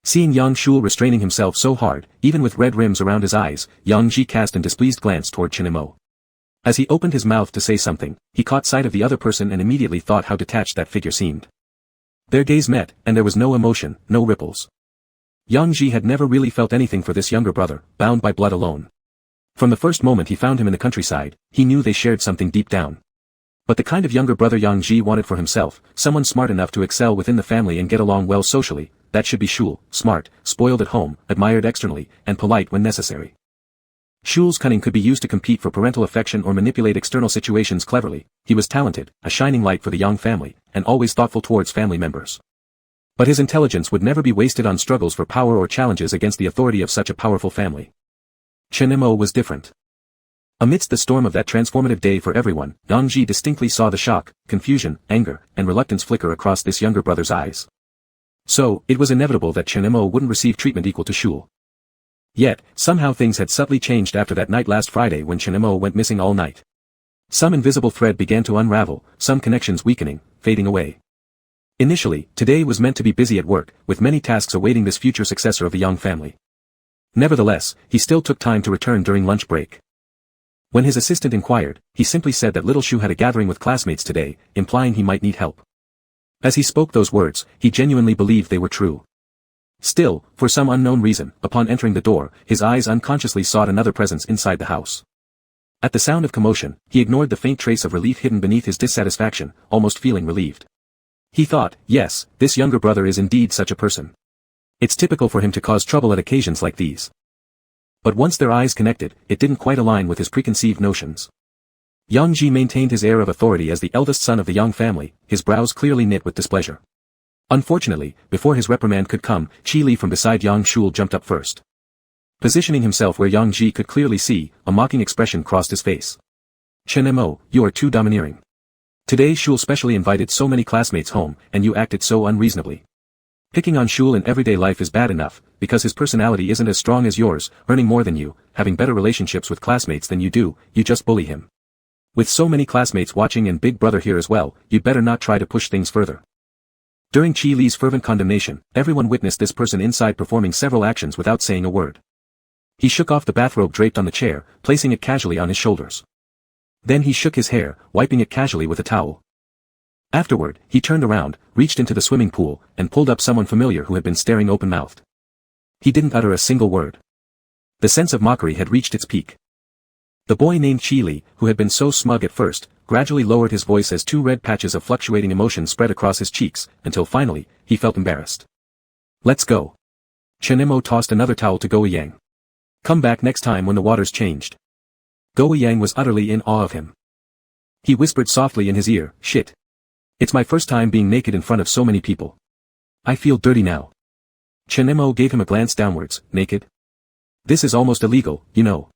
Seeing Yang Shul restraining himself so hard, even with red rims around his eyes, Yang Ji cast a displeased glance toward Chen Mo. As he opened his mouth to say something, he caught sight of the other person and immediately thought how detached that figure seemed. Their gaze met, and there was no emotion, no ripples. Yang Ji had never really felt anything for this younger brother, bound by blood alone. From the first moment he found him in the countryside, he knew they shared something deep down. But the kind of younger brother Yang Ji wanted for himself, someone smart enough to excel within the family and get along well socially, that should be Shul, smart, spoiled at home, admired externally, and polite when necessary. Shul's cunning could be used to compete for parental affection or manipulate external situations cleverly. He was talented, a shining light for the Yang family, and always thoughtful towards family members. But his intelligence would never be wasted on struggles for power or challenges against the authority of such a powerful family. Chen Mo was different. Amidst the storm of that transformative day for everyone, Yang Ji distinctly saw the shock, confusion, anger, and reluctance flicker across this younger brother's eyes. So, it was inevitable that Chen Mo wouldn't receive treatment equal to Shul. Yet, somehow things had subtly changed after that night last Friday when Chen Mo went missing all night. Some invisible thread began to unravel, some connections weakening, fading away. Initially, today was meant to be busy at work, with many tasks awaiting this future successor of the Yang family. Nevertheless, he still took time to return during lunch break. When his assistant inquired, he simply said that little Shu had a gathering with classmates today, implying he might need help. As he spoke those words, he genuinely believed they were true. Still, for some unknown reason, upon entering the door, his eyes unconsciously sought another presence inside the house. At the sound of commotion, he ignored the faint trace of relief hidden beneath his dissatisfaction, almost feeling relieved. He thought, yes, this younger brother is indeed such a person. It's typical for him to cause trouble at occasions like these. But once their eyes connected, it didn't quite align with his preconceived notions. Yang Ji maintained his air of authority as the eldest son of the Yang family, his brows clearly knit with displeasure. Unfortunately, before his reprimand could come, Qi Li from beside Yang Shul jumped up first. Positioning himself where Yang Ji could clearly see, a mocking expression crossed his face. Chen Mo, you are too domineering. Today Shul specially invited so many classmates home, and you acted so unreasonably. Picking on Shul in everyday life is bad enough, because his personality isn't as strong as yours, earning more than you, having better relationships with classmates than you do, you just bully him. With so many classmates watching and Big Brother here as well, you'd better not try to push things further. During Qi Li's fervent condemnation, everyone witnessed this person inside performing several actions without saying a word. He shook off the bathrobe draped on the chair, placing it casually on his shoulders. Then he shook his hair, wiping it casually with a towel. Afterward, he turned around, reached into the swimming pool, and pulled up someone familiar who had been staring open-mouthed. He didn't utter a single word. The sense of mockery had reached its peak. The boy named Qi Li, who had been so smug at first, gradually lowered his voice as two red patches of fluctuating emotion spread across his cheeks, until finally, he felt embarrassed. Let's go. Chen Mo tossed another towel to Go Yang. Come back next time when the water's changed. Go Yang was utterly in awe of him. He whispered softly in his ear, shit. It's my first time being naked in front of so many people. I feel dirty now. Chen Mo gave him a glance downwards, naked? This is almost illegal, you know.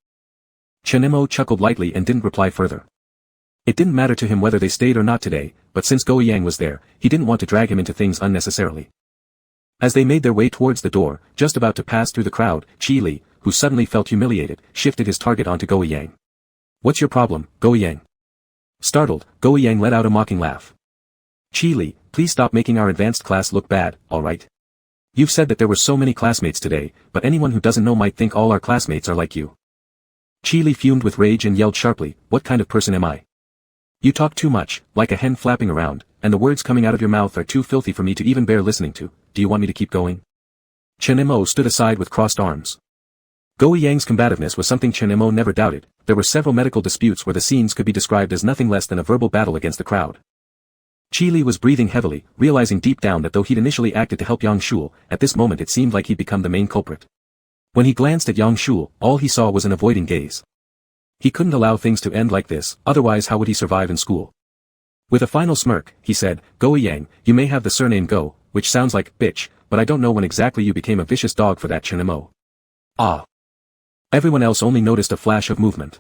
Chen Mo chuckled lightly and didn't reply further. It didn't matter to him whether they stayed or not today, but since Go Yang was there, he didn't want to drag him into things unnecessarily. As they made their way towards the door, just about to pass through the crowd, Qi Li, who suddenly felt humiliated, shifted his target onto Go Yang. What's your problem, Go Yang? Startled, Go Yang let out a mocking laugh. Qi Li, please stop making our advanced class look bad, alright? You've said that there were so many classmates today, but anyone who doesn't know might think all our classmates are like you. Qi Li fumed with rage and yelled sharply, what kind of person am I? You talk too much, like a hen flapping around, and the words coming out of your mouth are too filthy for me to even bear listening to. Do you want me to keep going? Chen Mo stood aside with crossed arms. Go Yang's combativeness was something Chen Mo never doubted. There were several medical disputes where the scenes could be described as nothing less than a verbal battle against the crowd. Qi Li was breathing heavily, realizing deep down that though he'd initially acted to help Yang Shul, at this moment it seemed like he'd become the main culprit. When he glanced at Yang Shul, all he saw was an avoiding gaze. He couldn't allow things to end like this, otherwise how would he survive in school? With a final smirk, he said, Go Yang, you may have the surname Go, which sounds like bitch, but I don't know when exactly you became a vicious dog for that Chen Mo. Ah. Everyone else only noticed a flash of movement.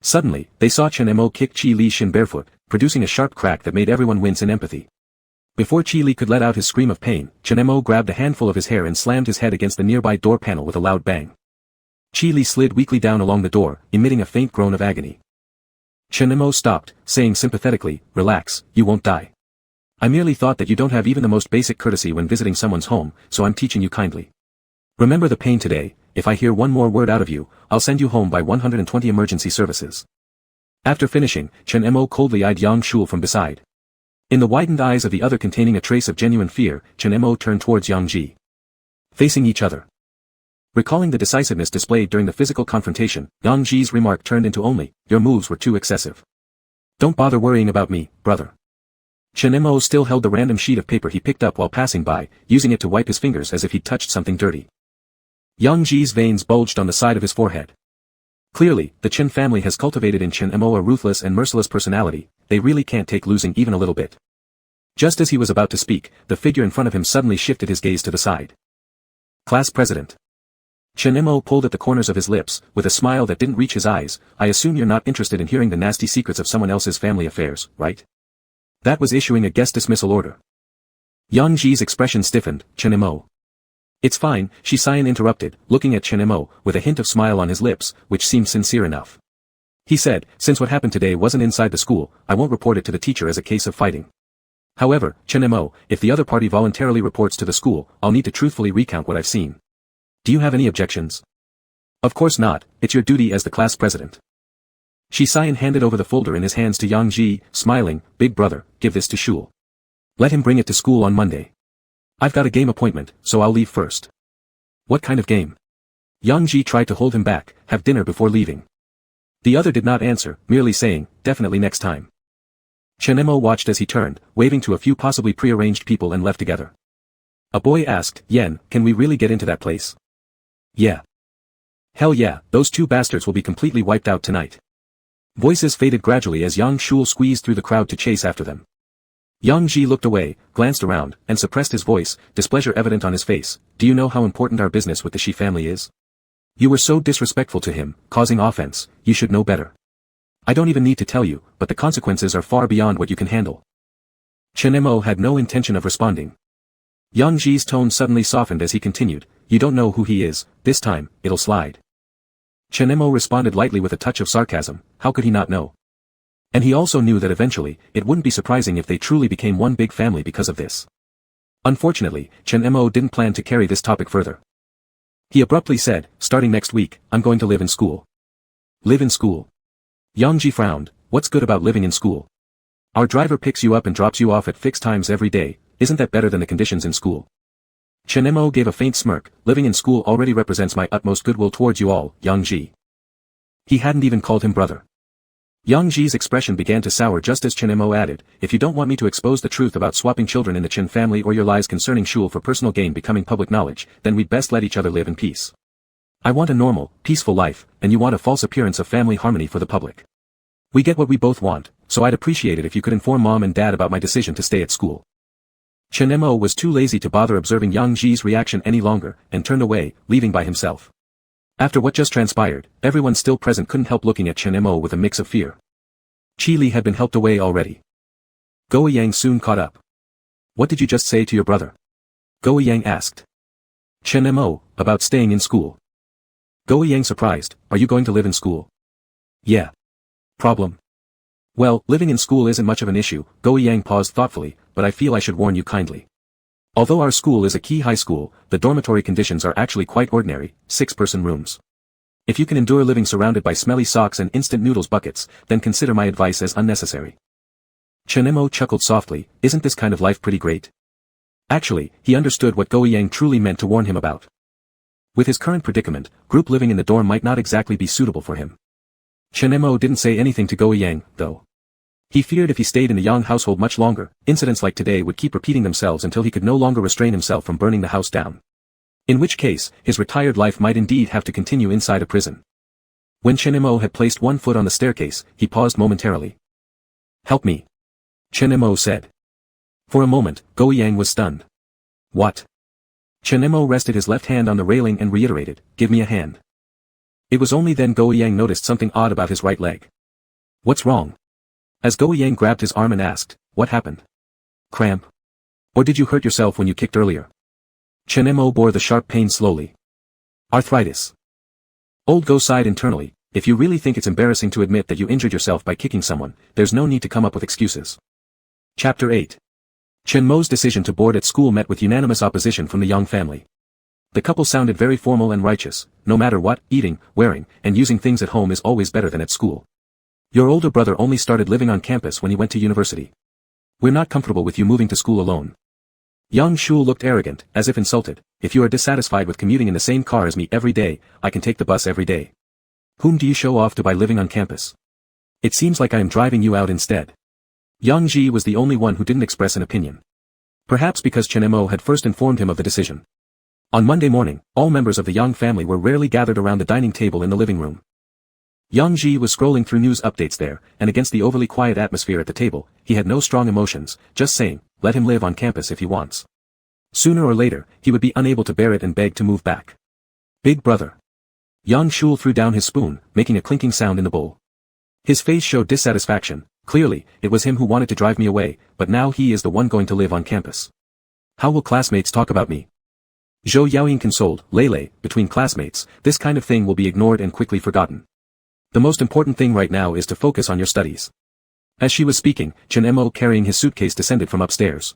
Suddenly, they saw Chen Mo kick Qi Li's shin barefoot, producing a sharp crack that made everyone wince in empathy. Before Qi Li could let out his scream of pain, Chen Mo grabbed a handful of his hair and slammed his head against the nearby door panel with a loud bang. Qi Li slid weakly down along the door, emitting a faint groan of agony. Chen Mo stopped, saying sympathetically, relax, you won't die. I merely thought that you don't have even the most basic courtesy when visiting someone's home, so I'm teaching you kindly. Remember the pain today. If I hear one more word out of you, I'll send you home by 120 emergency services. After finishing, Chen Mo coldly eyed Yang Shul from beside. In the widened eyes of the other containing a trace of genuine fear, Chen Mo turned towards Yang Ji. Facing each other. Recalling the decisiveness displayed during the physical confrontation, Yang Ji's remark turned into only, your moves were too excessive. Don't bother worrying about me, brother. Chen Mo still held the random sheet of paper he picked up while passing by, using it to wipe his fingers as if he'd touched something dirty. Yang Ji's veins bulged on the side of his forehead. Clearly, the Chen family has cultivated in Chen Mo a ruthless and merciless personality. They really can't take losing even a little bit. Just as he was about to speak, the figure in front of him suddenly shifted his gaze to the side. Class President. Chen Mo pulled at the corners of his lips, with a smile that didn't reach his eyes. I assume you're not interested in hearing the nasty secrets of someone else's family affairs, right? That was issuing a guest dismissal order. Yang Ji's expression stiffened. Chen Mo. It's fine, Shisayan interrupted, looking at Chen Mo, with a hint of smile on his lips, which seemed sincere enough. He said, since what happened today wasn't inside the school, I won't report it to the teacher as a case of fighting. However, Chen Mo, if the other party voluntarily reports to the school, I'll need to truthfully recount what I've seen. Do you have any objections? Of course not, it's your duty as the class president. Shisayan handed over the folder in his hands to Yang Ji, smiling, big brother, give this to Shul. Let him bring it to school on Monday. I've got a game appointment, so I'll leave first. What kind of game? Yang Ji tried to hold him back, have dinner before leaving. The other did not answer, merely saying, definitely next time. Chen Mo watched as he turned, waving to a few possibly prearranged people and left together. A boy asked, Yen, can we really get into that place? Yeah. Hell yeah, those two bastards will be completely wiped out tonight. Voices faded gradually as Yang Shul squeezed through the crowd to chase after them. Yang Ji looked away, glanced around, and suppressed his voice, displeasure evident on his face. Do you know how important our business with the Shi family is? You were so disrespectful to him, causing offense, you should know better. I don't even need to tell you, but the consequences are far beyond what you can handle. Chen Mo had no intention of responding. Yang Ji's tone suddenly softened as he continued, you don't know who he is, this time, it'll slide. Chen Mo responded lightly with a touch of sarcasm, how could he not know? And he also knew that eventually, it wouldn't be surprising if they truly became one big family because of this. Unfortunately, Chen Mo didn't plan to carry this topic further. He abruptly said, starting next week, I'm going to live in school. Live in school? Yang Ji frowned, what's good about living in school? Our driver picks you up and drops you off at fixed times every day, isn't that better than the conditions in school? Chen Mo gave a faint smirk, living in school already represents my utmost goodwill towards you all, Yang Ji. He hadn't even called him brother. Yang Ji's expression began to sour just as Chen Mo added, if you don't want me to expose the truth about swapping children in the Chen family or your lies concerning Shul for personal gain becoming public knowledge, then we'd best let each other live in peace. I want a normal, peaceful life, and you want a false appearance of family harmony for the public. We get what we both want, so I'd appreciate it if you could inform mom and dad about my decision to stay at school. Chen Mo was too lazy to bother observing Yang Ji's reaction any longer, and turned away, leaving by himself. After what just transpired, everyone still present couldn't help looking at Chen Mo with a mix of fear. Qi Li had been helped away already. Go Yang soon caught up. What did you just say to your brother? Go Yang asked. Chen Mo, about staying in school. Go Yang surprised, are you going to live in school? Yeah. Problem? Well, living in school isn't much of an issue, Go Yang paused thoughtfully, but I feel I should warn you kindly. Although our school is a key high school, the dormitory conditions are actually quite ordinary, 6-person rooms. If you can endure living surrounded by smelly socks and instant noodles buckets, then consider my advice as unnecessary. Chen Mo chuckled softly, isn't this kind of life pretty great? Actually, he understood what Go Yang truly meant to warn him about. With his current predicament, group living in the dorm might not exactly be suitable for him. Chen Mo didn't say anything to Go Yang, though. He feared if he stayed in the Yang household much longer, incidents like today would keep repeating themselves until he could no longer restrain himself from burning the house down. In which case, his retired life might indeed have to continue inside a prison. When Chen Mo had placed one foot on the staircase, he paused momentarily. Help me. Chen Mo said. For a moment, Go Yang was stunned. What? Chen Mo rested his left hand on the railing and reiterated, give me a hand. It was only then Go Yang noticed something odd about his right leg. What's wrong? As Go Yang grabbed his arm and asked, what happened? Cramp? Or did you hurt yourself when you kicked earlier? Chen Mo bore the sharp pain slowly. Arthritis. Old Go sighed internally, if you really think it's embarrassing to admit that you injured yourself by kicking someone, there's no need to come up with excuses. Chapter 8. Chen Mo's decision to board at school met with unanimous opposition from the Yang family. The couple sounded very formal and righteous, no matter what, eating, wearing, and using things at home is always better than at school. Your older brother only started living on campus when he went to university. We're not comfortable with you moving to school alone. Yang Shul looked arrogant, as if insulted, if you are dissatisfied with commuting in the same car as me every day, I can take the bus every day. Whom do you show off to by living on campus? It seems like I am driving you out instead. Yang Ji was the only one who didn't express an opinion. Perhaps because Chen Mo had first informed him of the decision. On Monday morning, all members of the Yang family were rarely gathered around the dining table in the living room. Yang Ji was scrolling through news updates there, and against the overly quiet atmosphere at the table, he had no strong emotions, just saying, let him live on campus if he wants. Sooner or later, he would be unable to bear it and beg to move back. Big brother. Yang Shul threw down his spoon, making a clinking sound in the bowl. His face showed dissatisfaction, clearly, it was him who wanted to drive me away, but now he is the one going to live on campus. How will classmates talk about me? Zhou Yaoying consoled, Lele, between classmates, this kind of thing will be ignored and quickly forgotten. The most important thing right now is to focus on your studies. As she was speaking, Chen Mo carrying his suitcase descended from upstairs.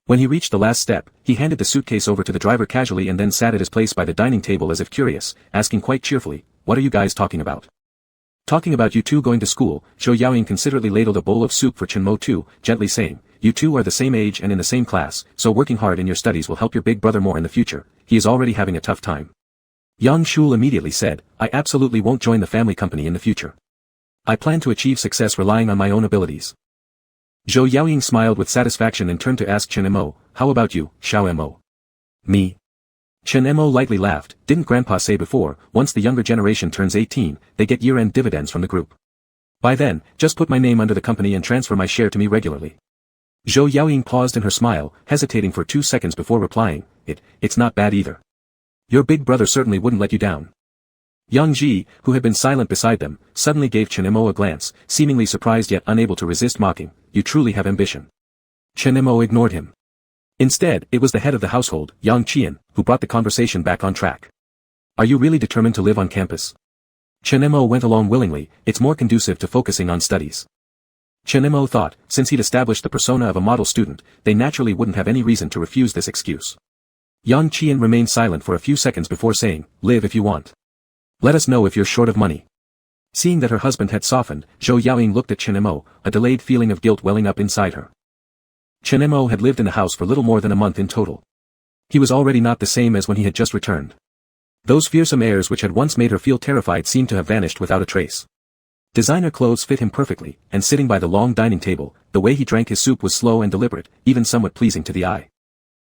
When he reached the last step, he handed the suitcase over to the driver casually and then sat at his place by the dining table as if curious, asking quite cheerfully, what are you guys talking about? Talking about you two going to school, Zhou Yaoying considerately ladled a bowl of soup for Chen Mo too, gently saying, you two are the same age and in the same class, so working hard in your studies will help your big brother more in the future, he is already having a tough time. Yang Shul immediately said, I absolutely won't join the family company in the future. I plan to achieve success relying on my own abilities. Zhou Yaoying smiled with satisfaction and turned to ask Chen Mo, how about you, Xiao Mo? Me? Chen Mo lightly laughed, didn't Grandpa say before, once the younger generation turns 18, they get year-end dividends from the group. By then, just put my name under the company and transfer my share to me regularly. Zhou Yaoying paused in her smile, hesitating for 2 seconds before replying, it's not bad either. Your big brother certainly wouldn't let you down. Yang Ji, who had been silent beside them, suddenly gave Chen Mo a glance, seemingly surprised yet unable to resist mocking, you truly have ambition. Chen Mo ignored him. Instead, it was the head of the household, Yang Qian, who brought the conversation back on track. Are you really determined to live on campus? Chen Mo went along willingly, it's more conducive to focusing on studies. Chen Mo thought, since he'd established the persona of a model student, they naturally wouldn't have any reason to refuse this excuse. Yang Qian remained silent for a few seconds before saying, live if you want. Let us know if you're short of money. Seeing that her husband had softened, Zhou Yaoying looked at Chen Mo, a delayed feeling of guilt welling up inside her. Chen Mo had lived in the house for little more than a month in total. He was already not the same as when he had just returned. Those fearsome airs which had once made her feel terrified seemed to have vanished without a trace. Designer clothes fit him perfectly, and sitting by the long dining table, the way he drank his soup was slow and deliberate, even somewhat pleasing to the eye.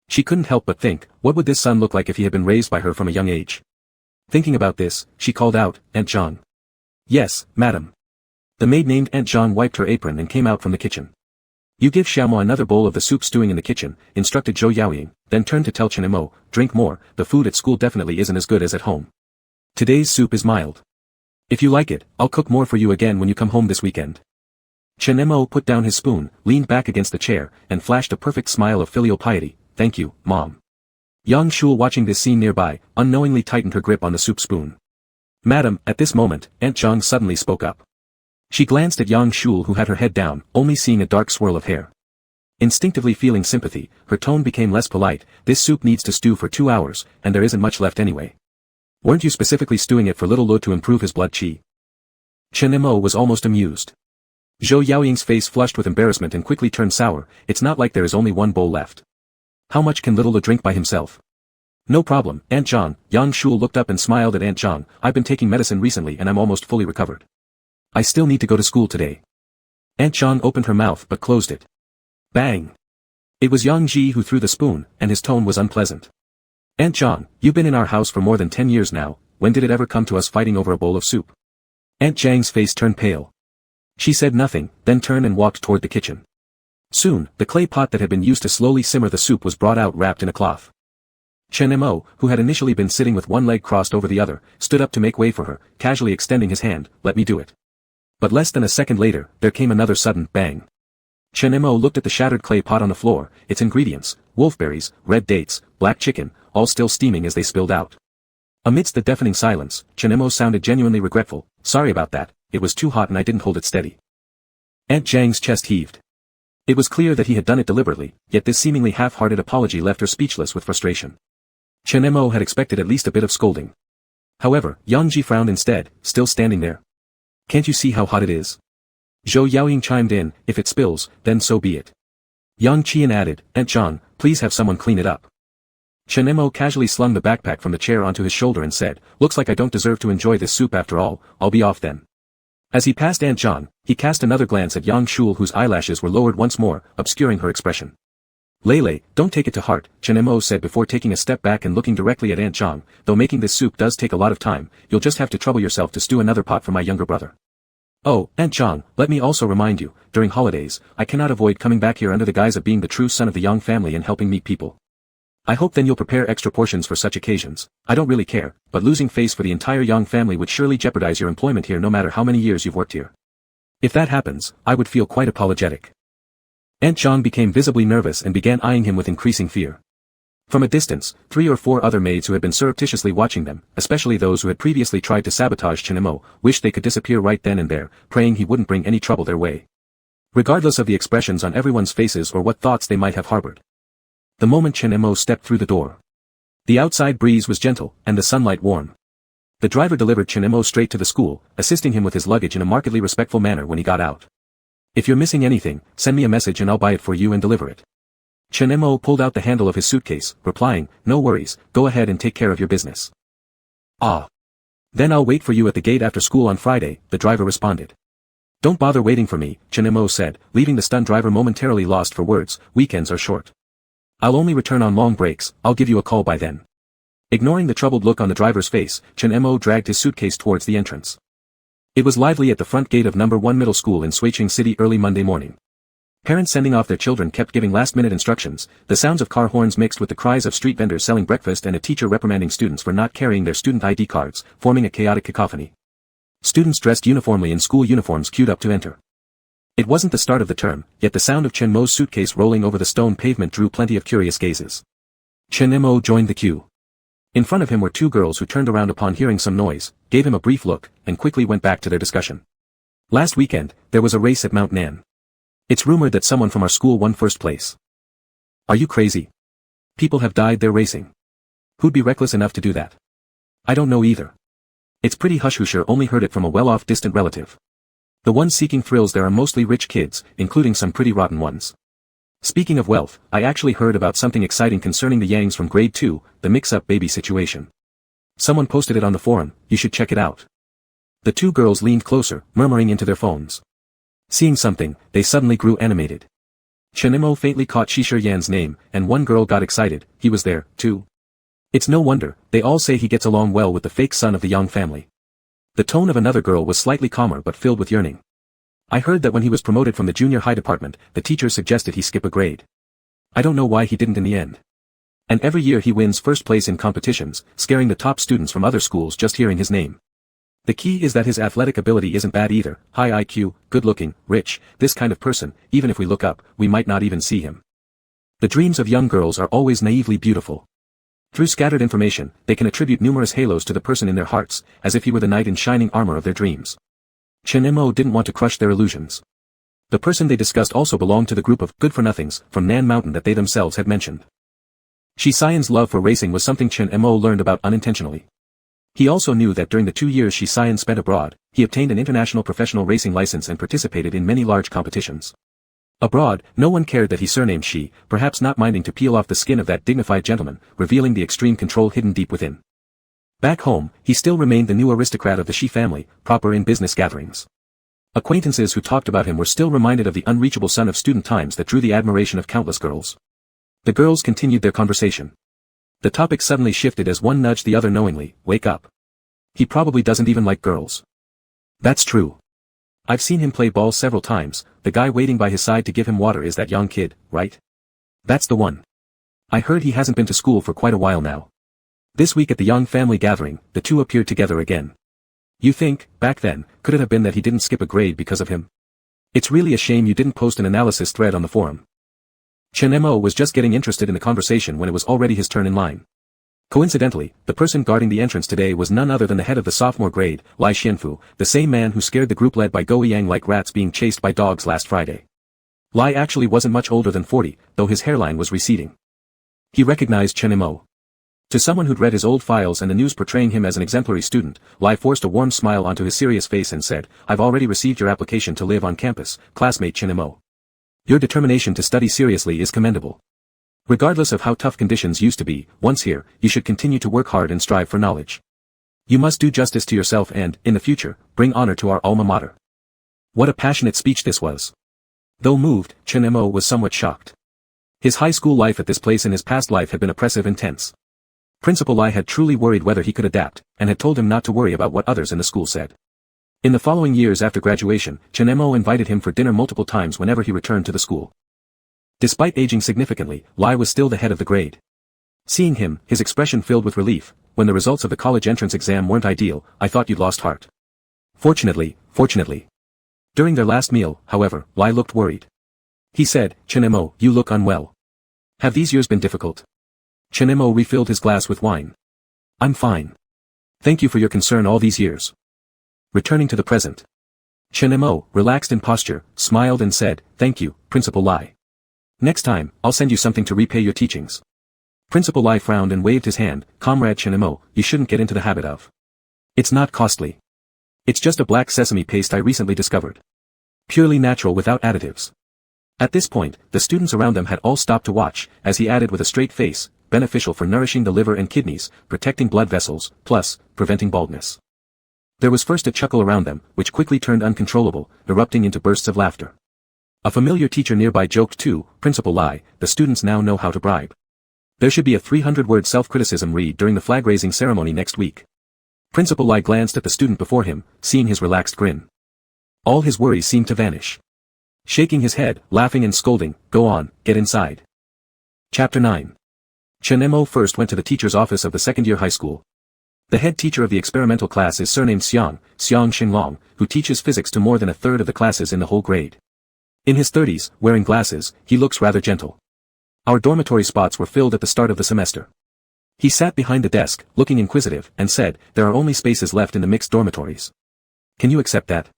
She couldn't help but think, what would this son look like if he had been raised by her from a young age? Thinking about this, she called out, Aunt John. Yes, madam. The maid named Aunt John wiped her apron and came out from the kitchen. You give Xiaomo another bowl of the soup stewing in the kitchen, instructed Zhou Yaoying, then turned to tell Chen Mo, drink more, the food at school definitely isn't as good as at home. Today's soup is mild. If you like it, I'll cook more for you again when you come home this weekend. Chen Mo put down his spoon, leaned back against the chair, and flashed a perfect smile of filial piety, thank you, Mom. Yang Shul watching this scene nearby, unknowingly tightened her grip on the soup spoon. Madam, at this moment, Aunt Zhang suddenly spoke up. She glanced at Yang Shul who had her head down, only seeing a dark swirl of hair. Instinctively feeling sympathy, her tone became less polite, this soup needs to stew for 2 hours, and there isn't much left anyway. Weren't you specifically stewing it for little Lu to improve his blood qi? Chen Mo was almost amused. Zhou Yaoying's face flushed with embarrassment and quickly turned sour, it's not like there is only one bowl left. How much can little Lu drink by himself? No problem, Aunt Zhang. Yang Shul looked up and smiled at Aunt Zhang, I've been taking medicine recently and I'm almost fully recovered. I still need to go to school today. Aunt Zhang opened her mouth but closed it. Bang! It was Yang Ji who threw the spoon, and his tone was unpleasant. Aunt Zhang, you've been in our house for more than 10 years now, when did it ever come to us fighting over a bowl of soup? Aunt Zhang's face turned pale. She said nothing, then turned and walked toward the kitchen. Soon, the clay pot that had been used to slowly simmer the soup was brought out wrapped in a cloth. Chen Mo, who had initially been sitting with one leg crossed over the other, stood up to make way for her, casually extending his hand, let me do it. But less than a second later, there came another sudden bang. Chen Mo looked at the shattered clay pot on the floor, its ingredients, wolfberries, red dates, black chicken, all still steaming as they spilled out. Amidst the deafening silence, Chen Mo sounded genuinely regretful, sorry about that, it was too hot and I didn't hold it steady. Aunt Zhang's chest heaved. It was clear that he had done it deliberately, yet this seemingly half-hearted apology left her speechless with frustration. Chen Mo had expected at least a bit of scolding. However, Yang Ji frowned instead, still standing there. Can't you see how hot it is? Zhou Yaoying chimed in, if it spills, then so be it. Yang Qian added, Aunt Zhang, please have someone clean it up. Chen Mo casually slung the backpack from the chair onto his shoulder and said, looks like I don't deserve to enjoy this soup after all, I'll be off then. As he passed Aunt Zhang, he cast another glance at Yang Shul whose eyelashes were lowered once more, obscuring her expression. Lele, don't take it to heart, Chen Mo said before taking a step back and looking directly at Aunt Zhang, though making this soup does take a lot of time, you'll just have to trouble yourself to stew another pot for my younger brother. Oh, Aunt Zhang, let me also remind you, during holidays, I cannot avoid coming back here under the guise of being the true son of the Yang family and helping meet people. I hope then you'll prepare extra portions for such occasions. I don't really care, but losing face for the entire Yang family would surely jeopardize your employment here no matter how many years you've worked here. If that happens, I would feel quite apologetic. Aunt Zhang became visibly nervous and began eyeing him with increasing fear. From a distance, 3 or 4 other maids who had been surreptitiously watching them, especially those who had previously tried to sabotage Chen Mo, wished they could disappear right then and there, praying he wouldn't bring any trouble their way. Regardless of the expressions on everyone's faces or what thoughts they might have harbored. The moment Chen Mo stepped through the door. The outside breeze was gentle, and the sunlight warm. The driver delivered Chen Mo straight to the school, assisting him with his luggage in a markedly respectful manner when he got out. If you're missing anything, send me a message and I'll buy it for you and deliver it. Chen Mo pulled out the handle of his suitcase, replying, no worries, go ahead and take care of your business. Ah. Then I'll wait for you at the gate after school on Friday, the driver responded. Don't bother waiting for me, Chen Mo said, leaving the stunned driver momentarily lost for words. Weekends are short. I'll only return on long breaks, I'll give you a call by then. Ignoring the troubled look on the driver's face, Chen Mo dragged his suitcase towards the entrance. It was lively at the front gate of No. 1 middle school in Suicheng City early Monday morning. Parents sending off their children kept giving last-minute instructions, the sounds of car horns mixed with the cries of street vendors selling breakfast and a teacher reprimanding students for not carrying their student ID cards, forming a chaotic cacophony. Students dressed uniformly in school uniforms queued up to enter. It wasn't the start of the term, yet the sound of Chen Mo's suitcase rolling over the stone pavement drew plenty of curious gazes. Chen Mo joined the queue. In front of him were two girls who turned around upon hearing some noise, gave him a brief look, and quickly went back to their discussion. Last weekend, there was a race at Mount Nan. It's rumored that someone from our school won first place. Are you crazy? People have died there racing. Who'd be reckless enough to do that? I don't know either. It's pretty hush-husher, only heard it from a well-off distant relative. The ones seeking thrills there are mostly rich kids, including some pretty rotten ones. Speaking of wealth, I actually heard about something exciting concerning the Yangs from grade 2, the mix-up baby situation. Someone posted it on the forum, you should check it out. The two girls leaned closer, murmuring into their phones. Seeing something, they suddenly grew animated. Chen Mo faintly caught Shisher Yan's name, and one girl got excited, he was there, too. It's no wonder, they all say he gets along well with the fake son of the Yang family. The tone of another girl was slightly calmer but filled with yearning. I heard that when he was promoted from the junior high department, the teacher suggested he skip a grade. I don't know why he didn't in the end. And every year he wins first place in competitions, scaring the top students from other schools just hearing his name. The key is that his athletic ability isn't bad either, high IQ, good-looking, rich, this kind of person, even if we look up, we might not even see him. The dreams of young girls are always naively beautiful. Through scattered information, they can attribute numerous halos to the person in their hearts, as if he were the knight in shining armor of their dreams. Chen Mo didn't want to crush their illusions. The person they discussed also belonged to the group of good-for-nothings from Nan Mountain that they themselves had mentioned. Shi Xian's love for racing was something Chen Mo learned about unintentionally. He also knew that during the 2 years Shi Xian spent abroad, he obtained an international professional racing license and participated in many large competitions. Abroad, no one cared that he surnamed Shi, perhaps not minding to peel off the skin of that dignified gentleman, revealing the extreme control hidden deep within. Back home, he still remained the new aristocrat of the Shi family, proper in business gatherings. Acquaintances who talked about him were still reminded of the unreachable son of student times that drew the admiration of countless girls. The girls continued their conversation. The topic suddenly shifted as one nudged the other knowingly, wake up. He probably doesn't even like girls. That's true. I've seen him play ball several times, the guy waiting by his side to give him water is that young kid, right? That's the one. I heard he hasn't been to school for quite a while now. This week at the young family gathering, the two appeared together again. You think, back then, could it have been that he didn't skip a grade because of him? It's really a shame you didn't post an analysis thread on the forum. Chen Mo was just getting interested in the conversation when it was already his turn in line. Coincidentally, the person guarding the entrance today was none other than the head of the sophomore grade, Lai Xianfu, the same man who scared the group led by Go Yang like rats being chased by dogs last Friday. Lai actually wasn't much older than 40, though his hairline was receding. He recognized Chen Mo. To someone who'd read his old files and the news portraying him as an exemplary student, Lai forced a warm smile onto his serious face and said, I've already received your application to live on campus, classmate Chen Mo. Your determination to study seriously is commendable. Regardless of how tough conditions used to be, once here, you should continue to work hard and strive for knowledge. You must do justice to yourself and, in the future, bring honor to our alma mater. What a passionate speech this was. Though moved, Chen Mo was somewhat shocked. His high school life at this place and his past life had been oppressive and tense. Principal Lai had truly worried whether he could adapt, and had told him not to worry about what others in the school said. In the following years after graduation, Chen Mo invited him for dinner multiple times whenever he returned to the school. Despite aging significantly, Lai was still the head of the grade. Seeing him, his expression filled with relief. When the results of the college entrance exam weren't ideal, I thought you'd lost heart. Fortunately. During their last meal, however, Lai looked worried. He said, Chen Mo, you look unwell. Have these years been difficult? Chen Mo refilled his glass with wine. I'm fine. Thank you for your concern all these years. Returning to the present. Chen Mo, relaxed in posture, smiled and said, thank you, Principal Lai. Next time, I'll send you something to repay your teachings. Principal Lai frowned and waved his hand, Comrade Chen Mo, you shouldn't get into the habit of. It's not costly. It's just a black sesame paste I recently discovered. Purely natural without additives. At this point, the students around them had all stopped to watch, as he added with a straight face, beneficial for nourishing the liver and kidneys, protecting blood vessels, plus, preventing baldness. There was first a chuckle around them, which quickly turned uncontrollable, erupting into bursts of laughter. A familiar teacher nearby joked too, Principal Lai, the students now know how to bribe. There should be a 300-word self-criticism read during the flag-raising ceremony next week. Principal Lai glanced at the student before him, seeing his relaxed grin. All his worries seemed to vanish. Shaking his head, laughing and scolding, "Go on, get inside." Chapter 9. Chen Mo first went to the teacher's office of the second-year high school. The head teacher of the experimental class is surnamed Xiang Xinglong, who teaches physics to more than a third of the classes in the whole grade. In his 30s, wearing glasses, he looks rather gentle. Our dormitory spots were filled at the start of the semester. He sat behind the desk, looking inquisitive, and said, "There are only spaces left in the mixed dormitories. Can you accept that?"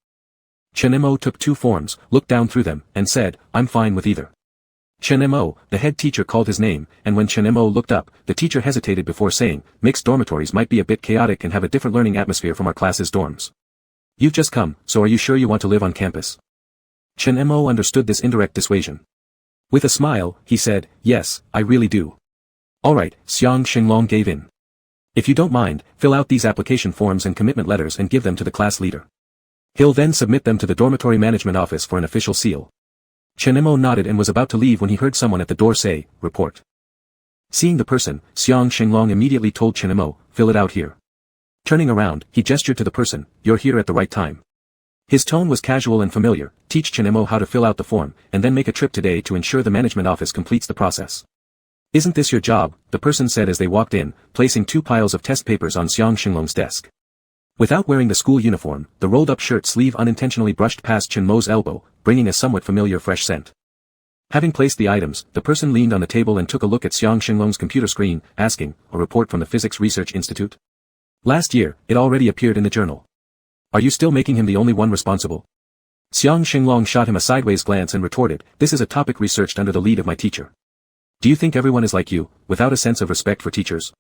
Chen Mo took 2 forms, looked down through them, and said, "I'm fine with either." Chen Mo, the head teacher called his name, and when Chen Mo looked up, the teacher hesitated before saying, "Mixed dormitories might be a bit chaotic and have a different learning atmosphere from our class's dorms. You've just come, so are you sure you want to live on campus?" Chen Mo understood this indirect dissuasion. With a smile, he said, "Yes, I really do." "Alright," Xiang Xinglong gave in. "If you don't mind, fill out these application forms and commitment letters and give them to the class leader. He'll then submit them to the dormitory management office for an official seal." Chen Mo nodded and was about to leave when he heard someone at the door say, "Report." Seeing the person, Xiang Xinglong immediately told Chen Mo, "Fill it out here." Turning around, he gestured to the person, "You're here at the right time." His tone was casual and familiar, "Teach Chen Mo how to fill out the form, and then make a trip today to ensure the management office completes the process." "Isn't this your job?" the person said as they walked in, placing 2 piles of test papers on Xiang Xinglong's desk. Without wearing the school uniform, the rolled-up shirt sleeve unintentionally brushed past Chen Mo's elbow, bringing a somewhat familiar fresh scent. Having placed the items, the person leaned on the table and took a look at Xiang Xinglong's computer screen, asking, "A report from the Physics Research Institute? Last year, it already appeared in the journal. Are you still making him the only one responsible?" Xiang Xinglong shot him a sideways glance and retorted, "This is a topic researched under the lead of my teacher. Do you think everyone is like you, without a sense of respect for teachers?"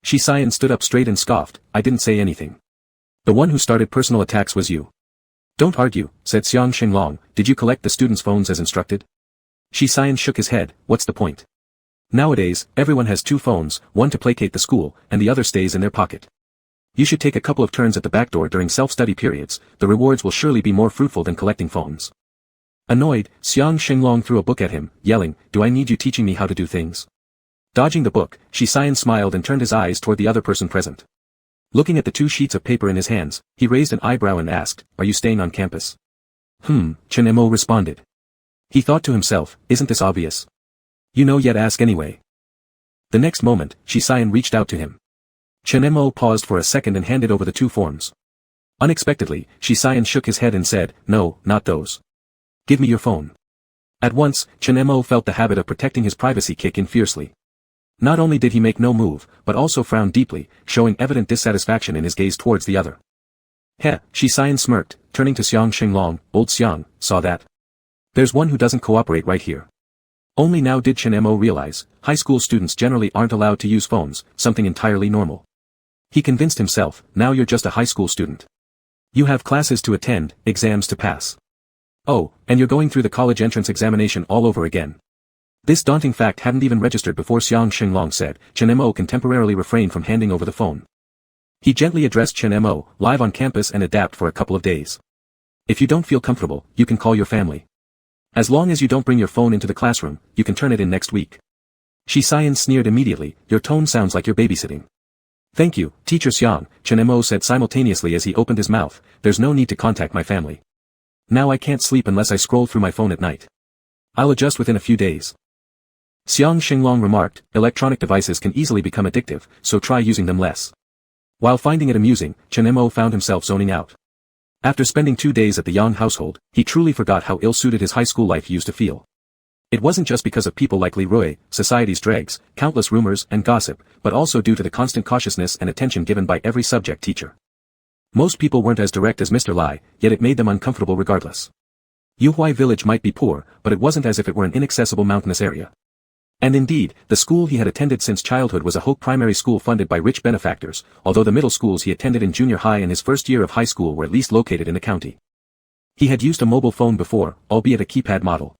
Shi Xian stood up straight and scoffed, "I didn't say anything. The one who started personal attacks was you." "Don't argue," said Xiang Xinglong, "did you collect the students' phones as instructed?" Shi Xian shook his head, "What's the point? Nowadays, everyone has 2 phones, one to placate the school, and the other stays in their pocket. You should take a couple of turns at the back door during self-study periods, the rewards will surely be more fruitful than collecting phones." Annoyed, Xiang Xinglong threw a book at him, yelling, "Do I need you teaching me how to do things?" Dodging the book, Shi Xian smiled and turned his eyes toward the other person present. Looking at the 2 sheets of paper in his hands, he raised an eyebrow and asked, "Are you staying on campus?" Chen Mo responded. He thought to himself, "Isn't this obvious? You know yet ask anyway." The next moment, Shi Xian reached out to him. Chen Mo paused for a second and handed over the 2 forms. Unexpectedly, Shi Xian shook his head and said, "No, not those. Give me your phone." At once, Chen Mo felt the habit of protecting his privacy kick in fiercely. Not only did he make no move, but also frowned deeply, showing evident dissatisfaction in his gaze towards the other. "Heh," Shi Xian smirked, turning to Xiang Xinglong, "Old Xiang, saw that? There's one who doesn't cooperate right here." Only now did Chen Mo realize, high school students generally aren't allowed to use phones, something entirely normal. He convinced himself, now you're just a high school student. You have classes to attend, exams to pass. Oh, and you're going through the college entrance examination all over again. This daunting fact hadn't even registered before Xiang Xinglong said, Chen Mo can temporarily refrain from handing over the phone. He gently addressed Chen Mo, live on campus and adapt for a couple of days. If you don't feel comfortable, you can call your family. As long as you don't bring your phone into the classroom, you can turn it in next week. Shi Xian sneered immediately, your tone sounds like you're babysitting. Thank you, Teacher Xiang, Chen Mo said simultaneously as he opened his mouth, there's no need to contact my family. Now I can't sleep unless I scroll through my phone at night. I'll adjust within a few days. Xiang Xinglong remarked, electronic devices can easily become addictive, so try using them less. While finding it amusing, Chen Mo found himself zoning out. After spending 2 days at the Yang household, he truly forgot how ill-suited his high school life used to feel. It wasn't just because of people like Li Rui, society's dregs, countless rumors and gossip, but also due to the constant cautiousness and attention given by every subject teacher. Most people weren't as direct as Mr. Lai, yet it made them uncomfortable regardless. Yuhui village might be poor, but it wasn't as if it were an inaccessible mountainous area. And indeed, the school he had attended since childhood was a Hoke primary school funded by rich benefactors, although the middle schools he attended in junior high and his first year of high school were at least located in the county. He had used a mobile phone before, albeit a keypad model.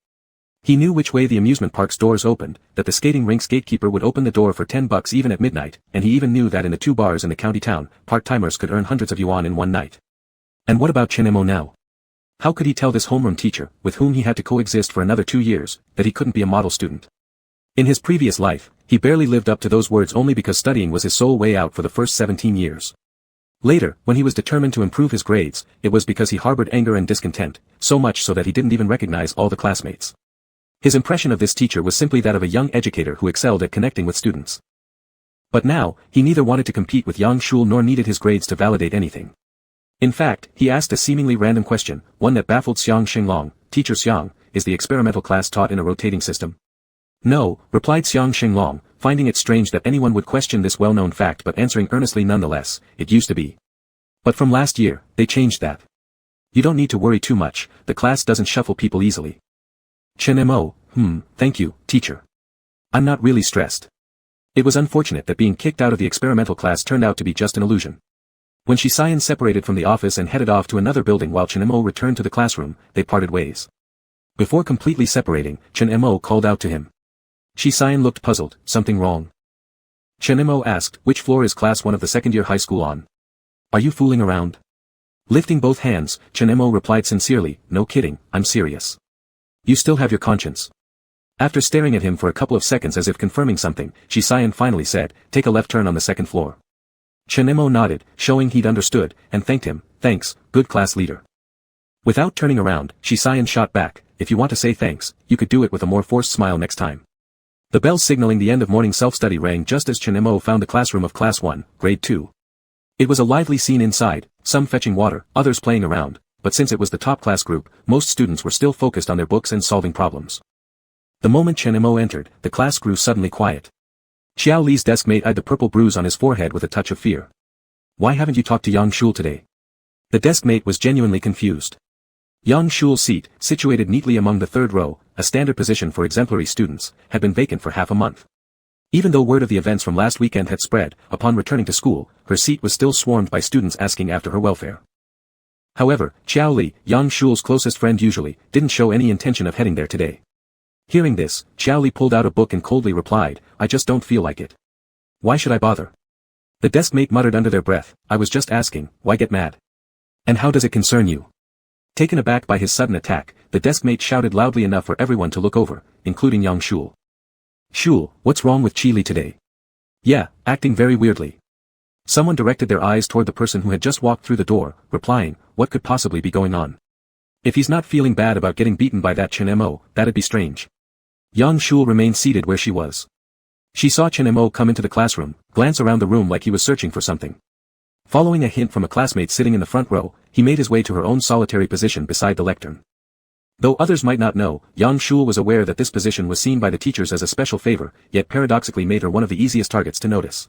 He knew which way the amusement park's doors opened, that the skating rink's gatekeeper would open the door for $10 even at midnight, and he even knew that in the 2 bars in the county town, part-timers could earn hundreds of yuan in one night. And what about Chen Mo now? How could he tell this homeroom teacher, with whom he had to coexist for another 2 years, that he couldn't be a model student? In his previous life, he barely lived up to those words only because studying was his sole way out for the first 17 years. Later, when he was determined to improve his grades, it was because he harbored anger and discontent, so much so that he didn't even recognize all the classmates. His impression of this teacher was simply that of a young educator who excelled at connecting with students. But now, he neither wanted to compete with Yang Shul nor needed his grades to validate anything. In fact, he asked a seemingly random question, one that baffled Xiang Xinglong. Teacher Xiang, is the experimental class taught in a rotating system? No, replied Xiang Xinglong, finding it strange that anyone would question this well-known fact but answering earnestly nonetheless, it used to be. But from last year, they changed that. You don't need to worry too much, the class doesn't shuffle people easily. Chen Mo, thank you, teacher. I'm not really stressed. It was unfortunate that being kicked out of the experimental class turned out to be just an illusion. When Shisayan separated from the office and headed off to another building while Chen Mo returned to the classroom, they parted ways. Before completely separating, Chen Mo called out to him. Shisayan looked puzzled, something wrong? Chen Mo asked, which floor is class 1 of the second-year high school on? Are you fooling around? Lifting both hands, Chen Mo replied sincerely, no kidding, I'm serious. You still have your conscience. After staring at him for a couple of seconds as if confirming something, Shisayan finally said, take a left turn on the second floor. Chen Mo nodded, showing he'd understood, and thanked him, thanks, good class leader. Without turning around, Shisayan shot back, if you want to say thanks, you could do it with a more forced smile next time. The bell signaling the end of morning self-study rang just as Chen Mo found the classroom of Class 1, Grade 2. It was a lively scene inside, some fetching water, others playing around, but since it was the top class group, most students were still focused on their books and solving problems. The moment Chen Mo entered, the class grew suddenly quiet. Xiao Li's desk mate eyed the purple bruise on his forehead with a touch of fear. Why haven't you talked to Yang Shul today? The desk mate was genuinely confused. Yang Shul's seat, situated neatly among the third row, a standard position for exemplary students, had been vacant for half a month. Even though word of the events from last weekend had spread, upon returning to school, her seat was still swarmed by students asking after her welfare. However, Xiao Li, Yang Shul's closest friend usually, didn't show any intention of heading there today. Hearing this, Xiao Li pulled out a book and coldly replied, I just don't feel like it. Why should I bother? The desk mate muttered under their breath, I was just asking, why get mad? And how does it concern you? Taken aback by his sudden attack, the desk mate shouted loudly enough for everyone to look over, including Yang Shul. Shul, what's wrong with Chi Li today? Yeah, acting very weirdly. Someone directed their eyes toward the person who had just walked through the door, replying, what could possibly be going on? If he's not feeling bad about getting beaten by that Chen Mo, that'd be strange. Yang Shul remained seated where she was. She saw Chen Mo come into the classroom, glance around the room like he was searching for something. Following a hint from a classmate sitting in the front row, he made his way to her own solitary position beside the lectern. Though others might not know, Yang Shul was aware that this position was seen by the teachers as a special favor, yet paradoxically made her one of the easiest targets to notice.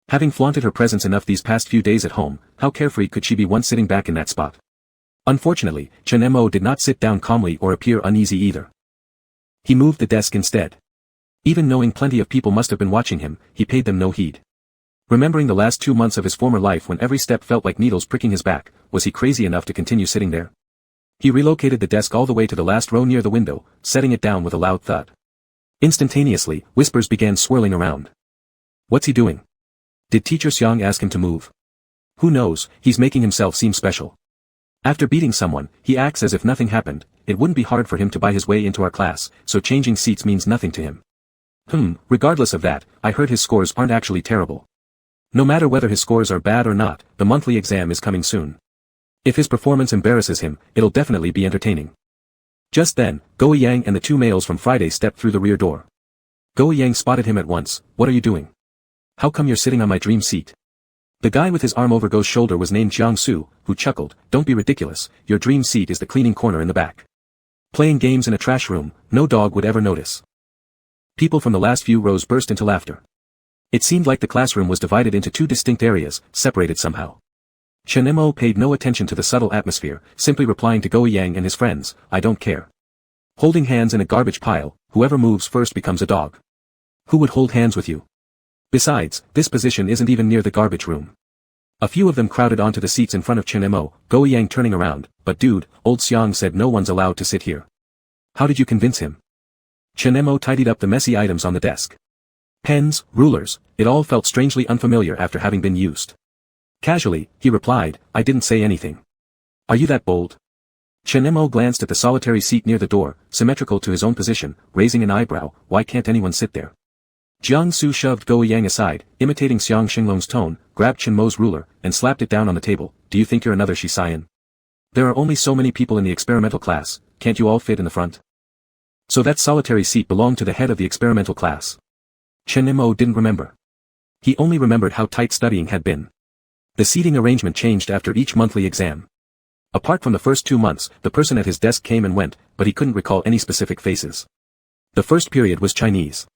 Having flaunted her presence enough these past few days at home, how carefree could she be once sitting back in that spot? Unfortunately, Chen Mo did not sit down calmly or appear uneasy either. He moved the desk instead. Even knowing plenty of people must have been watching him, he paid them no heed. Remembering the last 2 months of his former life when every step felt like needles pricking his back, was he crazy enough to continue sitting there? He relocated the desk all the way to the last row near the window, setting it down with a loud thud. Instantaneously, whispers began swirling around. What's he doing? Did Teacher Xiang ask him to move? Who knows, he's making himself seem special. After beating someone, he acts as if nothing happened. It wouldn't be hard for him to buy his way into our class, so changing seats means nothing to him. Regardless of that, I heard his scores aren't actually terrible. No matter whether his scores are bad or not, the monthly exam is coming soon. If his performance embarrasses him, it'll definitely be entertaining. Just then, Go Yang and the 2 males from Friday stepped through the rear door. Go Yang spotted him at once. What are you doing? How come you're sitting on my dream seat? The guy with his arm over Go's shoulder was named Jiang Su, who chuckled, don't be ridiculous, your dream seat is the cleaning corner in the back. Playing games in a trash room, no dog would ever notice. People from the last few rows burst into laughter. It seemed like the classroom was divided into 2 distinct areas, separated somehow. Chen Mo paid no attention to the subtle atmosphere, simply replying to Go Yang and his friends, I don't care. Holding hands in a garbage pile, whoever moves first becomes a dog. Who would hold hands with you? Besides, this position isn't even near the garbage room. A few of them crowded onto the seats in front of Chen Mo, Go Yang turning around, but dude, old Xiang said no one's allowed to sit here. How did you convince him? Chen Mo tidied up the messy items on the desk. Pens, rulers, it all felt strangely unfamiliar after having been used. Casually, he replied, I didn't say anything. Are you that bold? Chen Mo glanced at the solitary seat near the door, symmetrical to his own position, raising an eyebrow, why can't anyone sit there? Jiang Su shoved Go Yang aside, imitating Xiang Xinglong's tone, grabbed Chen Mo's ruler, and slapped it down on the table. Do you think you're another Shi Xian? There are only so many people in the experimental class, can't you all fit in the front? So that solitary seat belonged to the head of the experimental class. Chen Mo didn't remember. He only remembered how tight studying had been. The seating arrangement changed after each monthly exam. Apart from the first 2 months, the person at his desk came and went, but he couldn't recall any specific faces. The first period was Chinese.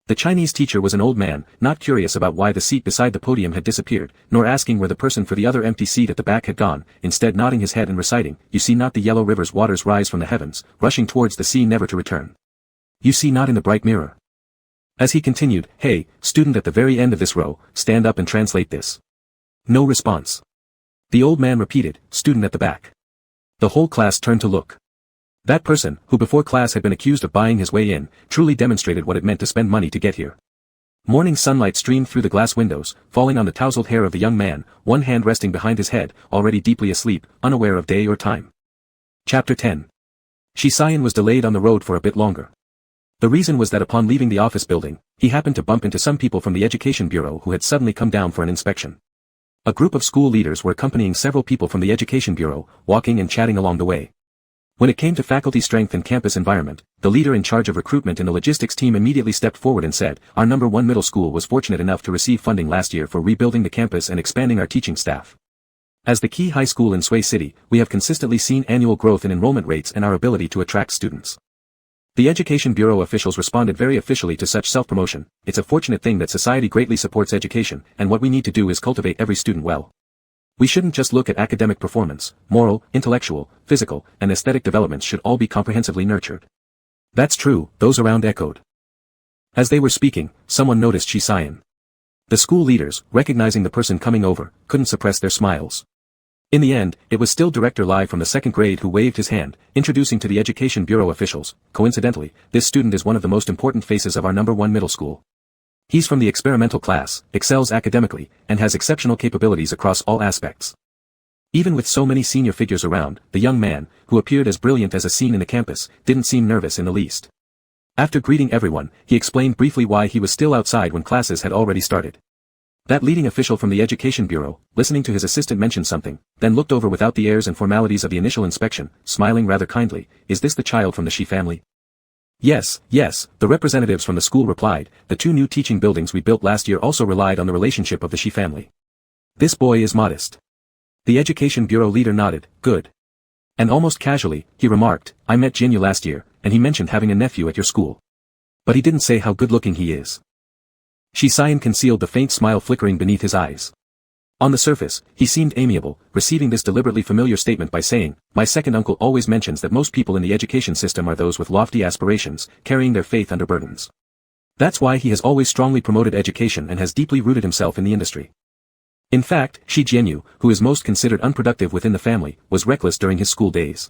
The Chinese teacher was an old man, not curious about why the seat beside the podium had disappeared, nor asking where the person for the other empty seat at the back had gone, instead nodding his head and reciting, you see not the yellow river's waters rise from the heavens, rushing towards the sea never to return. You see not in the bright mirror. As he continued, hey, student at the very end of this row, stand up and translate this. No response. The old man repeated, student at the back. The whole class turned to look. That person, who before class had been accused of buying his way in, truly demonstrated what it meant to spend money to get here. Morning sunlight streamed through the glass windows, falling on the tousled hair of the young man, one hand resting behind his head, already deeply asleep, unaware of day or time. Chapter 10. Shi Xian was delayed on the road for a bit longer. The reason was that upon leaving the office building, he happened to bump into some people from the Education Bureau who had suddenly come down for an inspection. A group of school leaders were accompanying several people from the Education Bureau, walking and chatting along the way. When it came to faculty strength and campus environment, the leader in charge of recruitment in the logistics team immediately stepped forward and said, our number 1 middle school was fortunate enough to receive funding last year for rebuilding the campus and expanding our teaching staff. As the key high school in Sui City, we have consistently seen annual growth in enrollment rates and our ability to attract students. The Education Bureau officials responded very officially to such self-promotion. It's a fortunate thing that society greatly supports education, and what we need to do is cultivate every student well. We shouldn't just look at academic performance, moral, intellectual, physical, and aesthetic developments should all be comprehensively nurtured. That's true, those around echoed. As they were speaking, someone noticed Shi Xian. The school leaders, recognizing the person coming over, couldn't suppress their smiles. In the end, it was still Director Lai from the 2nd grade who waved his hand, introducing to the Education Bureau officials, coincidentally, this student is one of the most important faces of our number 1 middle school. He's from the experimental class, excels academically, and has exceptional capabilities across all aspects. Even with so many senior figures around, the young man, who appeared as brilliant as a scene in the campus, didn't seem nervous in the least. After greeting everyone, he explained briefly why he was still outside when classes had already started. That leading official from the Education Bureau, listening to his assistant mention something, then looked over without the airs and formalities of the initial inspection, smiling rather kindly, is this the child from the Shi family? Yes, the representatives from the school replied, the 2 new teaching buildings we built last year also relied on the relationship of the Shi family. This boy is modest. The Education Bureau leader nodded, good. And almost casually, he remarked, I met Jinyu last year, and he mentioned having a nephew at your school. But he didn't say how good-looking he is. Shi Xian concealed the faint smile flickering beneath his eyes. On the surface, he seemed amiable, receiving this deliberately familiar statement by saying, my second uncle always mentions that most people in the education system are those with lofty aspirations, carrying their faith under burdens. That's why he has always strongly promoted education and has deeply rooted himself in the industry. In fact, Shi Jianyu, who is most considered unproductive within the family, was reckless during his school days.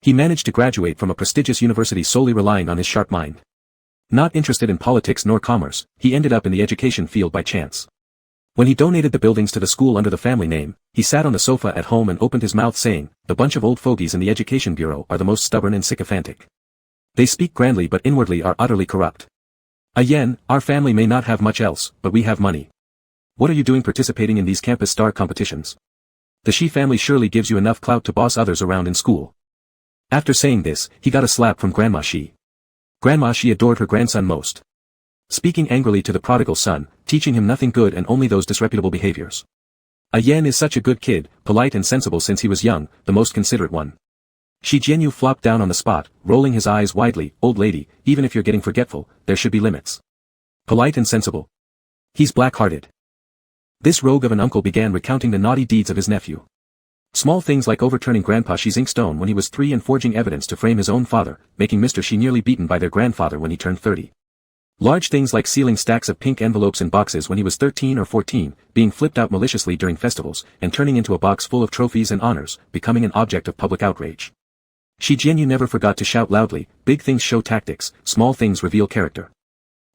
He managed to graduate from a prestigious university solely relying on his sharp mind. Not interested in politics nor commerce, he ended up in the education field by chance. When he donated the buildings to the school under the family name, he sat on the sofa at home and opened his mouth saying, the bunch of old fogies in the Education Bureau are the most stubborn and sycophantic. They speak grandly but inwardly are utterly corrupt. Our family may not have much else, but we have money. What are you doing participating in these campus star competitions? The Shi family surely gives you enough clout to boss others around in school. After saying this, he got a slap from Grandma Shi. Grandma Shi adored her grandson most. Speaking angrily to the prodigal son, teaching him nothing good and only those disreputable behaviors. Yan is such a good kid, polite and sensible since he was young, the most considerate one. Shi Jianyu flopped down on the spot, rolling his eyes widely, old lady, even if you're getting forgetful, there should be limits. Polite and sensible. He's black-hearted. This rogue of an uncle began recounting the naughty deeds of his nephew. Small things like overturning Grandpa Shi's inkstone when he was 3 and forging evidence to frame his own father, making Mr. Shi nearly beaten by their grandfather when he turned 30. Large things like sealing stacks of pink envelopes in boxes when he was 13 or 14, being flipped out maliciously during festivals, and turning into a box full of trophies and honors, becoming an object of public outrage. Shi Jianyu never forgot to shout loudly, big things show tactics, small things reveal character.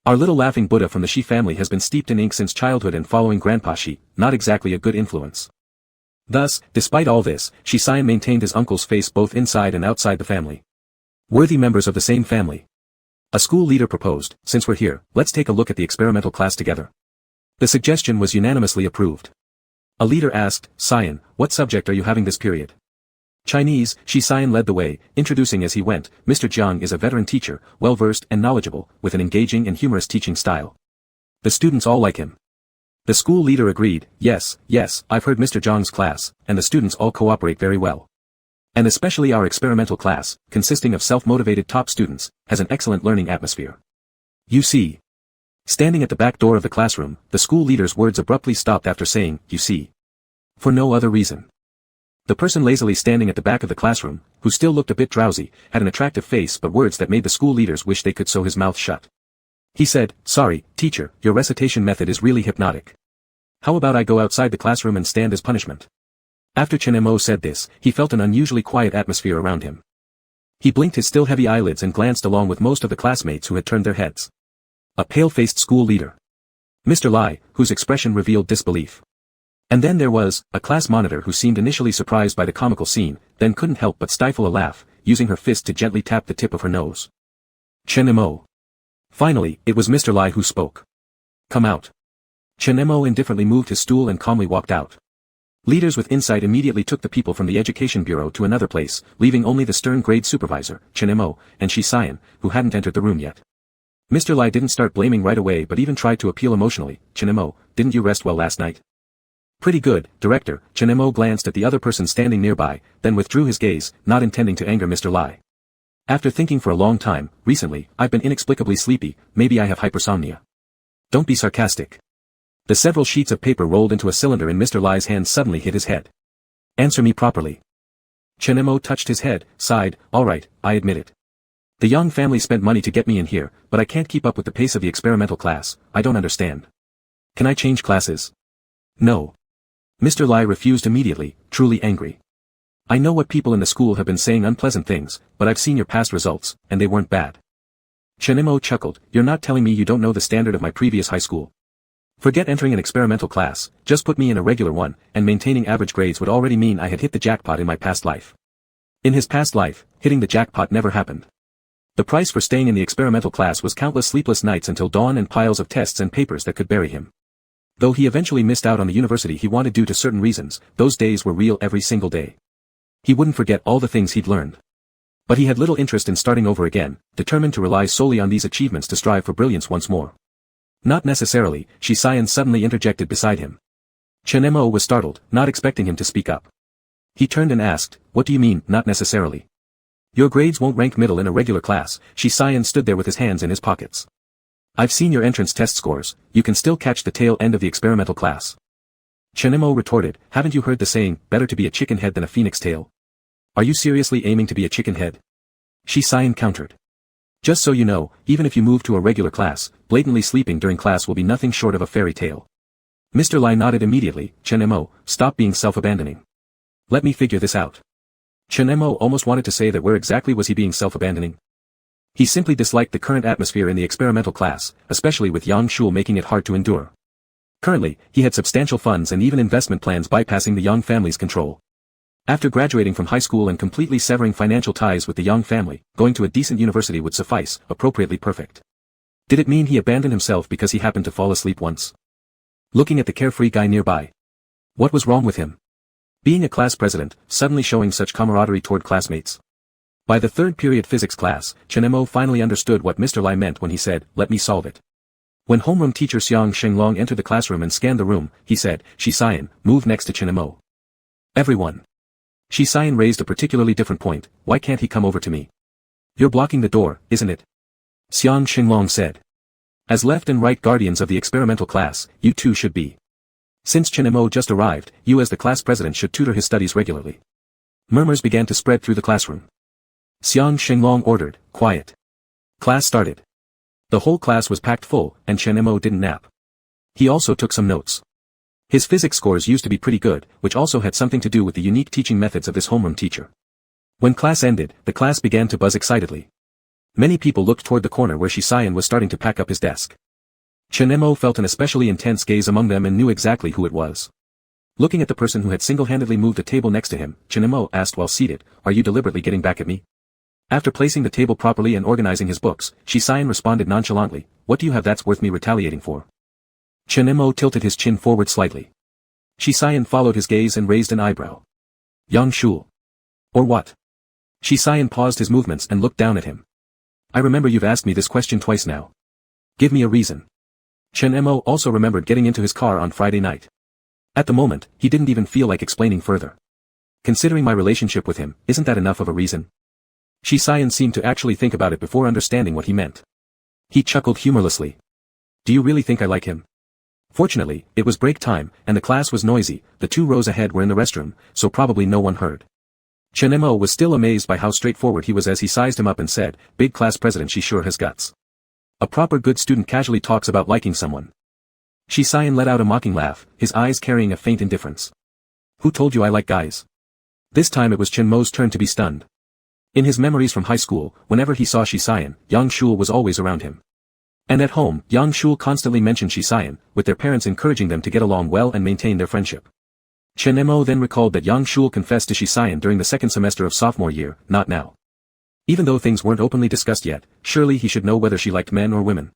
Our little laughing Buddha from the Shi family has been steeped in ink since childhood and following Grandpa Shi, not exactly a good influence. Thus, despite all this, Shi Xian maintained his uncle's face both inside and outside the family. Worthy members of the same family. A school leader proposed, since we're here, let's take a look at the experimental class together. The suggestion was unanimously approved. A leader asked, Xian, what subject are you having this period? Chinese, Shi Xian led the way, introducing as he went, Mr. Jiang is a veteran teacher, well-versed and knowledgeable, with an engaging and humorous teaching style. The students all like him. The school leader agreed, yes, I've heard Mr. Jiang's class, and the students all cooperate very well. And especially our experimental class, consisting of self-motivated top students, has an excellent learning atmosphere. You see. Standing at the back door of the classroom, the school leader's words abruptly stopped after saying, you see. For no other reason. The person lazily standing at the back of the classroom, who still looked a bit drowsy, had an attractive face but words that made the school leaders wish they could sew his mouth shut. He said, sorry, teacher, your recitation method is really hypnotic. How about I go outside the classroom and stand as punishment? After Chen Mo said this, he felt an unusually quiet atmosphere around him. He blinked his still heavy eyelids and glanced along with most of the classmates who had turned their heads. A pale-faced school leader. Mr. Lai, whose expression revealed disbelief. And then there was, a class monitor who seemed initially surprised by the comical scene, then couldn't help but stifle a laugh, using her fist to gently tap the tip of her nose. Chen Mo. Finally, it was Mr. Lai who spoke. Come out. Chen Mo indifferently moved his stool and calmly walked out. Leaders with insight immediately took the people from the Education Bureau to another place, leaving only the stern grade supervisor, Chen Mo, and Shi Xian, who hadn't entered the room yet. Mr. Lai didn't start blaming right away but even tried to appeal emotionally, Chen Mo, didn't you rest well last night? Pretty good, Director. Chen Mo glanced at the other person standing nearby, then withdrew his gaze, not intending to anger Mr. Lai. After thinking for a long time, recently, I've been inexplicably sleepy, maybe I have hypersomnia. Don't be sarcastic. The several sheets of paper rolled into a cylinder in Mr. Lai's hand suddenly hit his head. Answer me properly. Chen Mo touched his head, sighed, all right, I admit it. The Young family spent money to get me in here, but I can't keep up with the pace of the experimental class, I don't understand. Can I change classes? No. Mr. Lai refused immediately, truly angry. I know what people in the school have been saying unpleasant things, but I've seen your past results, and they weren't bad. Chen Mo chuckled, you're not telling me you don't know the standard of my previous high school. Forget entering an experimental class, just put me in a regular one, and maintaining average grades would already mean I had hit the jackpot in my past life. In his past life, hitting the jackpot never happened. The price for staying in the experimental class was countless sleepless nights until dawn and piles of tests and papers that could bury him. Though he eventually missed out on the university he wanted due to certain reasons, those days were real every single day. He wouldn't forget all the things he'd learned. But he had little interest in starting over again, determined to rely solely on these achievements to strive for brilliance once more. Not necessarily, Shi Xian suddenly interjected beside him. Chen Mo was startled, not expecting him to speak up. He turned and asked, what do you mean, not necessarily? Your grades won't rank middle in a regular class. Shi Xian stood there with his hands in his pockets. I've seen your entrance test scores, you can still catch the tail end of the experimental class. Chen Mo retorted, haven't you heard the saying, better to be a chicken head than a phoenix tail? Are you seriously aiming to be a chicken head? Shi Xian countered. Just so you know, even if you move to a regular class, blatantly sleeping during class will be nothing short of a fairy tale. Mr. Lai nodded immediately, Chen Mo, stop being self-abandoning. Let me figure this out. Chen Mo almost wanted to say that where exactly was he being self-abandoning? He simply disliked the current atmosphere in the experimental class, especially with Yang Shul making it hard to endure. Currently, he had substantial funds and even investment plans bypassing the Yang family's control. After graduating from high school and completely severing financial ties with the Yang family, going to a decent university would suffice, appropriately perfect. Did it mean he abandoned himself because he happened to fall asleep once? Looking at the carefree guy nearby. What was wrong with him? Being a class president, suddenly showing such camaraderie toward classmates. By the third period physics class, Chen Mo finally understood what Mr. Lai meant when he said, let me solve it. When homeroom teacher Xiang Shenglong entered the classroom and scanned the room, he said, Shi Xian, move next to Chen Mo. Everyone. Shi Xian raised a particularly different point, why can't he come over to me? You're blocking the door, isn't it? Xiang Shenglong said. As left and right guardians of the experimental class, you two should be. Since Chen Mo just arrived, you as the class president should tutor his studies regularly. Murmurs began to spread through the classroom. Xiang Shenglong ordered, quiet. Class started. The whole class was packed full, and Chen Mo didn't nap. He also took some notes. His physics scores used to be pretty good, which also had something to do with the unique teaching methods of this homeroom teacher. When class ended, the class began to buzz excitedly. Many people looked toward the corner where Shisayan was starting to pack up his desk. Chen Mo felt an especially intense gaze among them and knew exactly who it was. Looking at the person who had single-handedly moved a table next to him, Chen Mo asked while seated, "Are you deliberately getting back at me?" After placing the table properly and organizing his books, Shisayan responded nonchalantly, "What do you have that's worth me retaliating for?" Chen Mo tilted his chin forward slightly. Shisayan followed his gaze and raised an eyebrow. "Yang Shul. Or what?" Shisayan paused his movements and looked down at him. "I remember you've asked me this question twice now. Give me a reason." Chen Mo also remembered getting into his car on Friday night. At the moment, he didn't even feel like explaining further. "Considering my relationship with him, isn't that enough of a reason?" Shisayan seemed to actually think about it before understanding what he meant. He chuckled humorlessly. "Do you really think I like him?" Fortunately, it was break time, and the class was noisy. The 2 rows ahead were in the restroom, so probably no one heard. Chen Mo was still amazed by how straightforward he was as he sized him up and said, "Big class president, she sure has guts. A proper good student casually talks about liking someone." Shisayan let out a mocking laugh, his eyes carrying a faint indifference. "Who told you I like guys?" This time it was Chen Mo's turn to be stunned. In his memories from high school, whenever he saw Shisayan, Yang Shul was always around him. And at home, Yang Shul constantly mentioned Shisayan, with their parents encouraging them to get along well and maintain their friendship. Chen Mo then recalled that Yang Shul confessed to Shisayan during the second semester of sophomore year, not now. Even though things weren't openly discussed yet, surely he should know whether she liked men or women.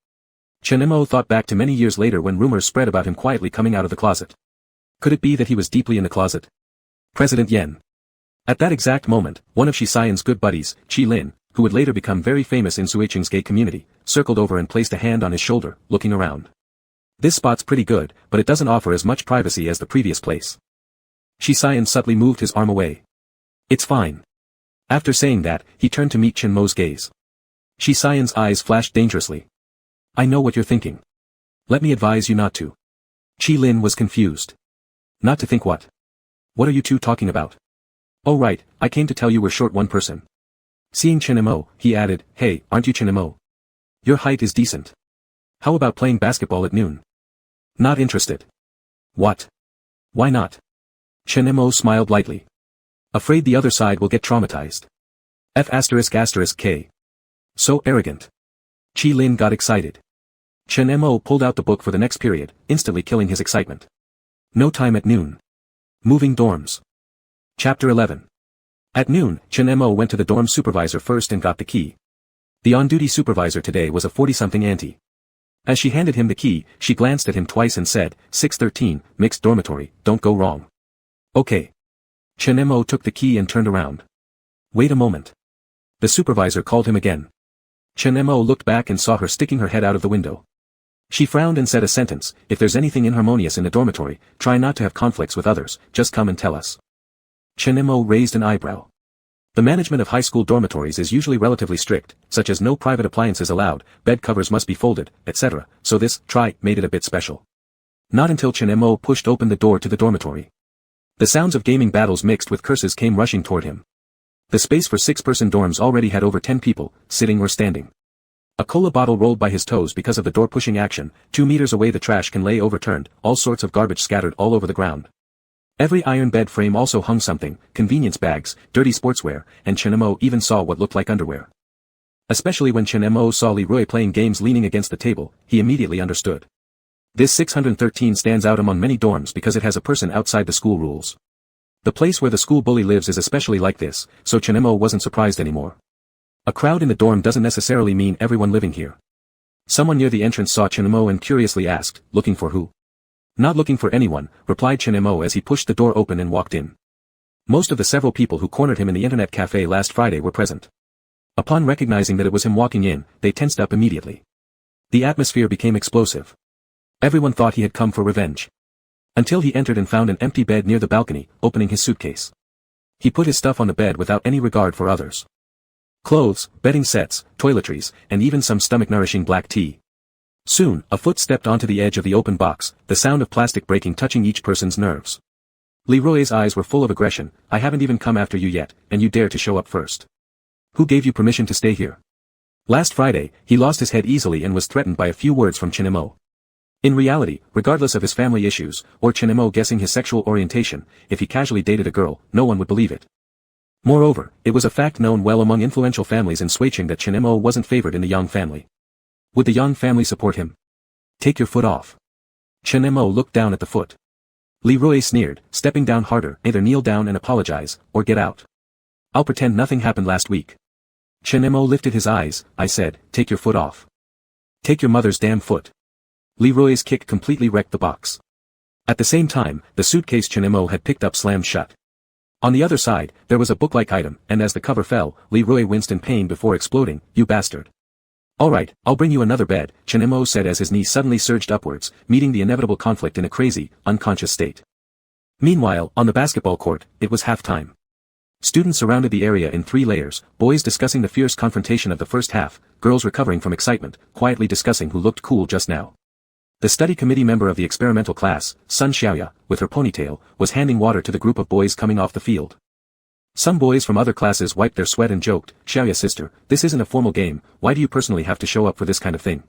Chen Mo thought back to many years later when rumors spread about him quietly coming out of the closet. Could it be that he was deeply in the closet? President Yen. At that exact moment, one of Shisayan's good buddies, Qi Lin, who would later become very famous in Suicheng's gay community, circled over and placed a hand on his shoulder, looking around. "This spot's pretty good, but it doesn't offer as much privacy as the previous place." Shisayan subtly moved his arm away. "It's fine." After saying that, he turned to meet Chen Mo's gaze. Shisayan's eyes flashed dangerously. "I know what you're thinking. Let me advise you not to." Qi Lin was confused. "Not to think what? What are you two talking about?" "Oh right, I came to tell you we're short one person." Seeing Chen Mo, he added, "Hey, aren't you Chen Mo? Your height is decent. How about playing basketball at noon?" "Not interested." "What? Why not?" Chen Mo smiled lightly. "Afraid the other side will get traumatized. F***K. So arrogant." Qi Lin got excited. Chen Mo pulled out the book for the next period, instantly killing his excitement. No time at noon. Moving dorms. Chapter 11. At noon, Chen Mo went to the dorm supervisor first and got the key. The on-duty supervisor today was a 40-something auntie. As she handed him the key, she glanced at him twice and said, 613, mixed dormitory, don't go wrong. Okay. Chen Mo took the key and turned around. Wait a moment. The supervisor called him again. Chen Mo looked back and saw her sticking her head out of the window. She frowned and said a sentence, "If there's anything inharmonious in the dormitory, try not to have conflicts with others, just come and tell us." Chen Mo raised an eyebrow. The management of high school dormitories is usually relatively strict, such as no private appliances allowed, bed covers must be folded, etc., so this try made it a bit special. Not until Chen Mo pushed open the door to the dormitory. The sounds of gaming battles mixed with curses came rushing toward him. The space for 6-person dorms already had over 10 people, sitting or standing. A cola bottle rolled by his toes because of the door pushing action, 2 meters away the trash can lay overturned, all sorts of garbage scattered all over the ground. Every iron bed frame also hung something, convenience bags, dirty sportswear, and Chen Mo even saw what looked like underwear. Especially when Chen Mo saw Leroy playing games leaning against the table, he immediately understood. This 613 stands out among many dorms because it has a person outside the school rules. The place where the school bully lives is especially like this, so Chen Mo wasn't surprised anymore. A crowd in the dorm doesn't necessarily mean everyone living here. Someone near the entrance saw Chen Mo and curiously asked, "Looking for who?" "Not looking for anyone," replied Chen Mo as he pushed the door open and walked in. Most of the several people who cornered him in the internet cafe last Friday were present. Upon recognizing that it was him walking in, they tensed up immediately. The atmosphere became explosive. Everyone thought he had come for revenge. Until he entered and found an empty bed near the balcony, opening his suitcase. He put his stuff on the bed without any regard for others. Clothes, bedding sets, toiletries, and even some stomach-nourishing black tea. Soon, a foot stepped onto the edge of the open box, the sound of plastic breaking touching each person's nerves. Leroy's eyes were full of aggression. "I haven't even come after you yet, and you dare to show up first. Who gave you permission to stay here?" Last Friday, he lost his head easily and was threatened by a few words from Chinemo. In reality, regardless of his family issues, or Chinemo guessing his sexual orientation, if he casually dated a girl, no one would believe it. Moreover, it was a fact known well among influential families in Suicheng that Chinemo wasn't favored in the Yang family. Would the Yang family support him? Take your foot off. Chinemo looked down at the foot. Li Rui sneered, stepping down harder, either kneel down and apologize, or get out. I'll pretend nothing happened last week. Chinemo lifted his eyes. I said, take your foot off. Take your mother's damn foot. Li Rui's kick completely wrecked the box. At the same time, the suitcase Chinemo had picked up slammed shut. On the other side, there was a book-like item, and as the cover fell, Li Rui winced in pain before exploding, you bastard. Alright, I'll bring you another bed, Chinemo said as his knee suddenly surged upwards, meeting the inevitable conflict in a crazy, unconscious state. Meanwhile, on the basketball court, it was half-time. Students surrounded the area in 3 layers, boys discussing the fierce confrontation of the first half, girls recovering from excitement, quietly discussing who looked cool just now. The study committee member of the experimental class, Sun Xiaoya, with her ponytail, was handing water to the group of boys coming off the field. Some boys from other classes wiped their sweat and joked, Xiaoya sister, this isn't a formal game, why do you personally have to show up for this kind of thing?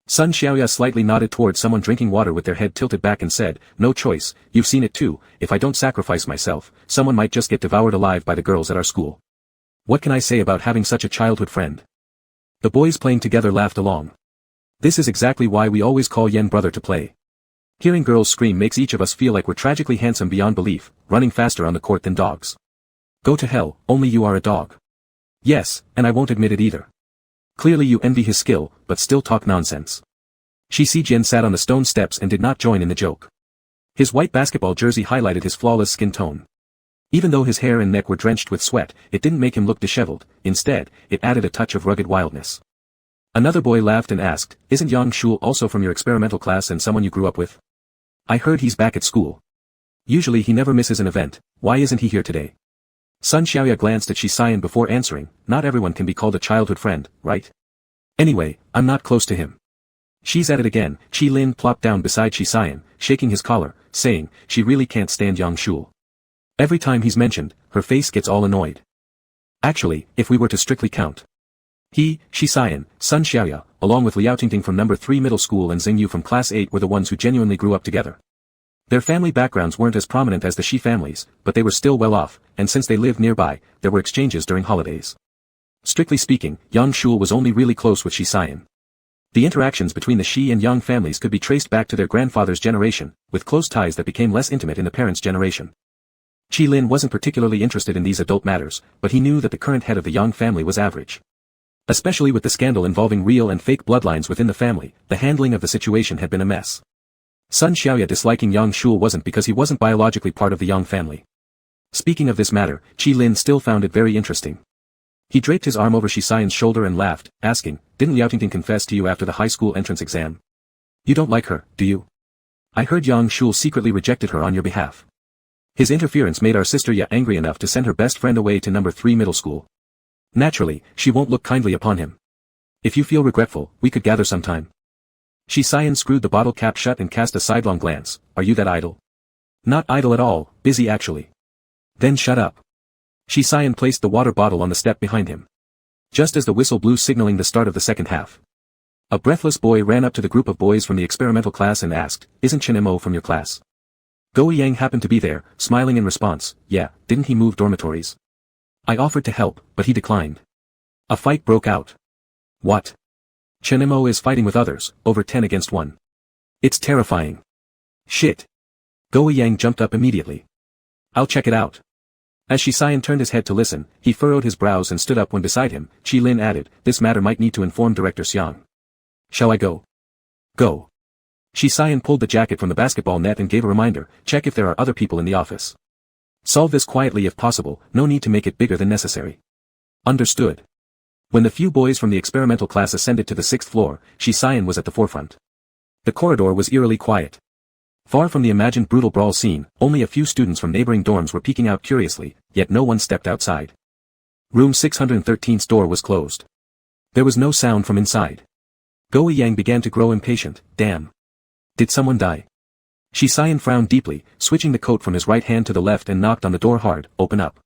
Sun Xiaoya slightly nodded toward someone drinking water with their head tilted back and said, no choice, you've seen it too, if I don't sacrifice myself, someone might just get devoured alive by the girls at our school. What can I say about having such a childhood friend? The boys playing together laughed along. This is exactly why we always call Yen brother to play. Hearing girls scream makes each of us feel like we're tragically handsome beyond belief, running faster on the court than dogs. Go to hell, only you are a dog. Yes, and I won't admit it either. Clearly you envy his skill, but still talk nonsense. Shi Sijin sat on the stone steps and did not join in the joke. His white basketball jersey highlighted his flawless skin tone. Even though his hair and neck were drenched with sweat, it didn't make him look disheveled, instead, it added a touch of rugged wildness. Another boy laughed and asked, isn't Yang Shul also from your experimental class and someone you grew up with? I heard he's back at school. Usually he never misses an event, why isn't he here today? Sun Xiaoya glanced at Shi Xian before answering, not everyone can be called a childhood friend, right? Anyway, I'm not close to him. She's at it again, Qi Lin plopped down beside Shi Xian, shaking his collar, saying, she really can't stand Yang Shul. Every time he's mentioned, her face gets all annoyed. Actually, if we were to strictly count. He, Shi Xian, Sun Xiaoya, along with Liao Tingting from number 3 middle school and Xing Yu from class 8 were the ones who genuinely grew up together. Their family backgrounds weren't as prominent as the Shi families, but they were still well off, and since they lived nearby, there were exchanges during holidays. Strictly speaking, Yang Shul was only really close with Shi Xian. The interactions between the Shi and Yang families could be traced back to their grandfather's generation, with close ties that became less intimate in the parents' generation. Qi Lin wasn't particularly interested in these adult matters, but he knew that the current head of the Yang family was average. Especially with the scandal involving real and fake bloodlines within the family, the handling of the situation had been a mess. Sun Xiaoya disliking Yang Shul wasn't because he wasn't biologically part of the Yang family. Speaking of this matter, Qi Lin still found it very interesting. He draped his arm over Shi Xian's shoulder and laughed, asking, didn't Liao Tingting confess to you after the high school entrance exam? You don't like her, do you? I heard Yang Shul secretly rejected her on your behalf. His interference made our sister Ya angry enough to send her best friend away to number 3 middle school. Naturally, she won't look kindly upon him. If you feel regretful, we could gather sometime. Shi Xian screwed the bottle cap shut and cast a sidelong glance, are you that idle? Not idle at all, busy actually. Then shut up. Shi Xian placed the water bottle on the step behind him. Just as the whistle blew signaling the start of the second half. A breathless boy ran up to the group of boys from the experimental class and asked, isn't Chinemo from your class? Go Yang happened to be there, smiling in response, yeah, didn't he move dormitories? I offered to help, but he declined. A fight broke out. What? Chinemo is fighting with others, over 10 against 1. It's terrifying. Shit. Go Yang jumped up immediately. I'll check it out. As Shi Xian turned his head to listen, he furrowed his brows and stood up when beside him, Qi Lin added, this matter might need to inform Director Xiang. Shall I go? Go. Shi Xian pulled the jacket from the basketball net and gave a reminder, check if there are other people in the office. Solve this quietly if possible, no need to make it bigger than necessary. Understood. When the few boys from the experimental class ascended to the 6th floor, Shi Xian was at the forefront. The corridor was eerily quiet. Far from the imagined brutal brawl scene, only a few students from neighboring dorms were peeking out curiously, yet no one stepped outside. Room 613's door was closed. There was no sound from inside. Go Yang began to grow impatient, damn. Did someone die? Shi Xian frowned deeply, switching the coat from his right hand to the left and knocked on the door hard, open up.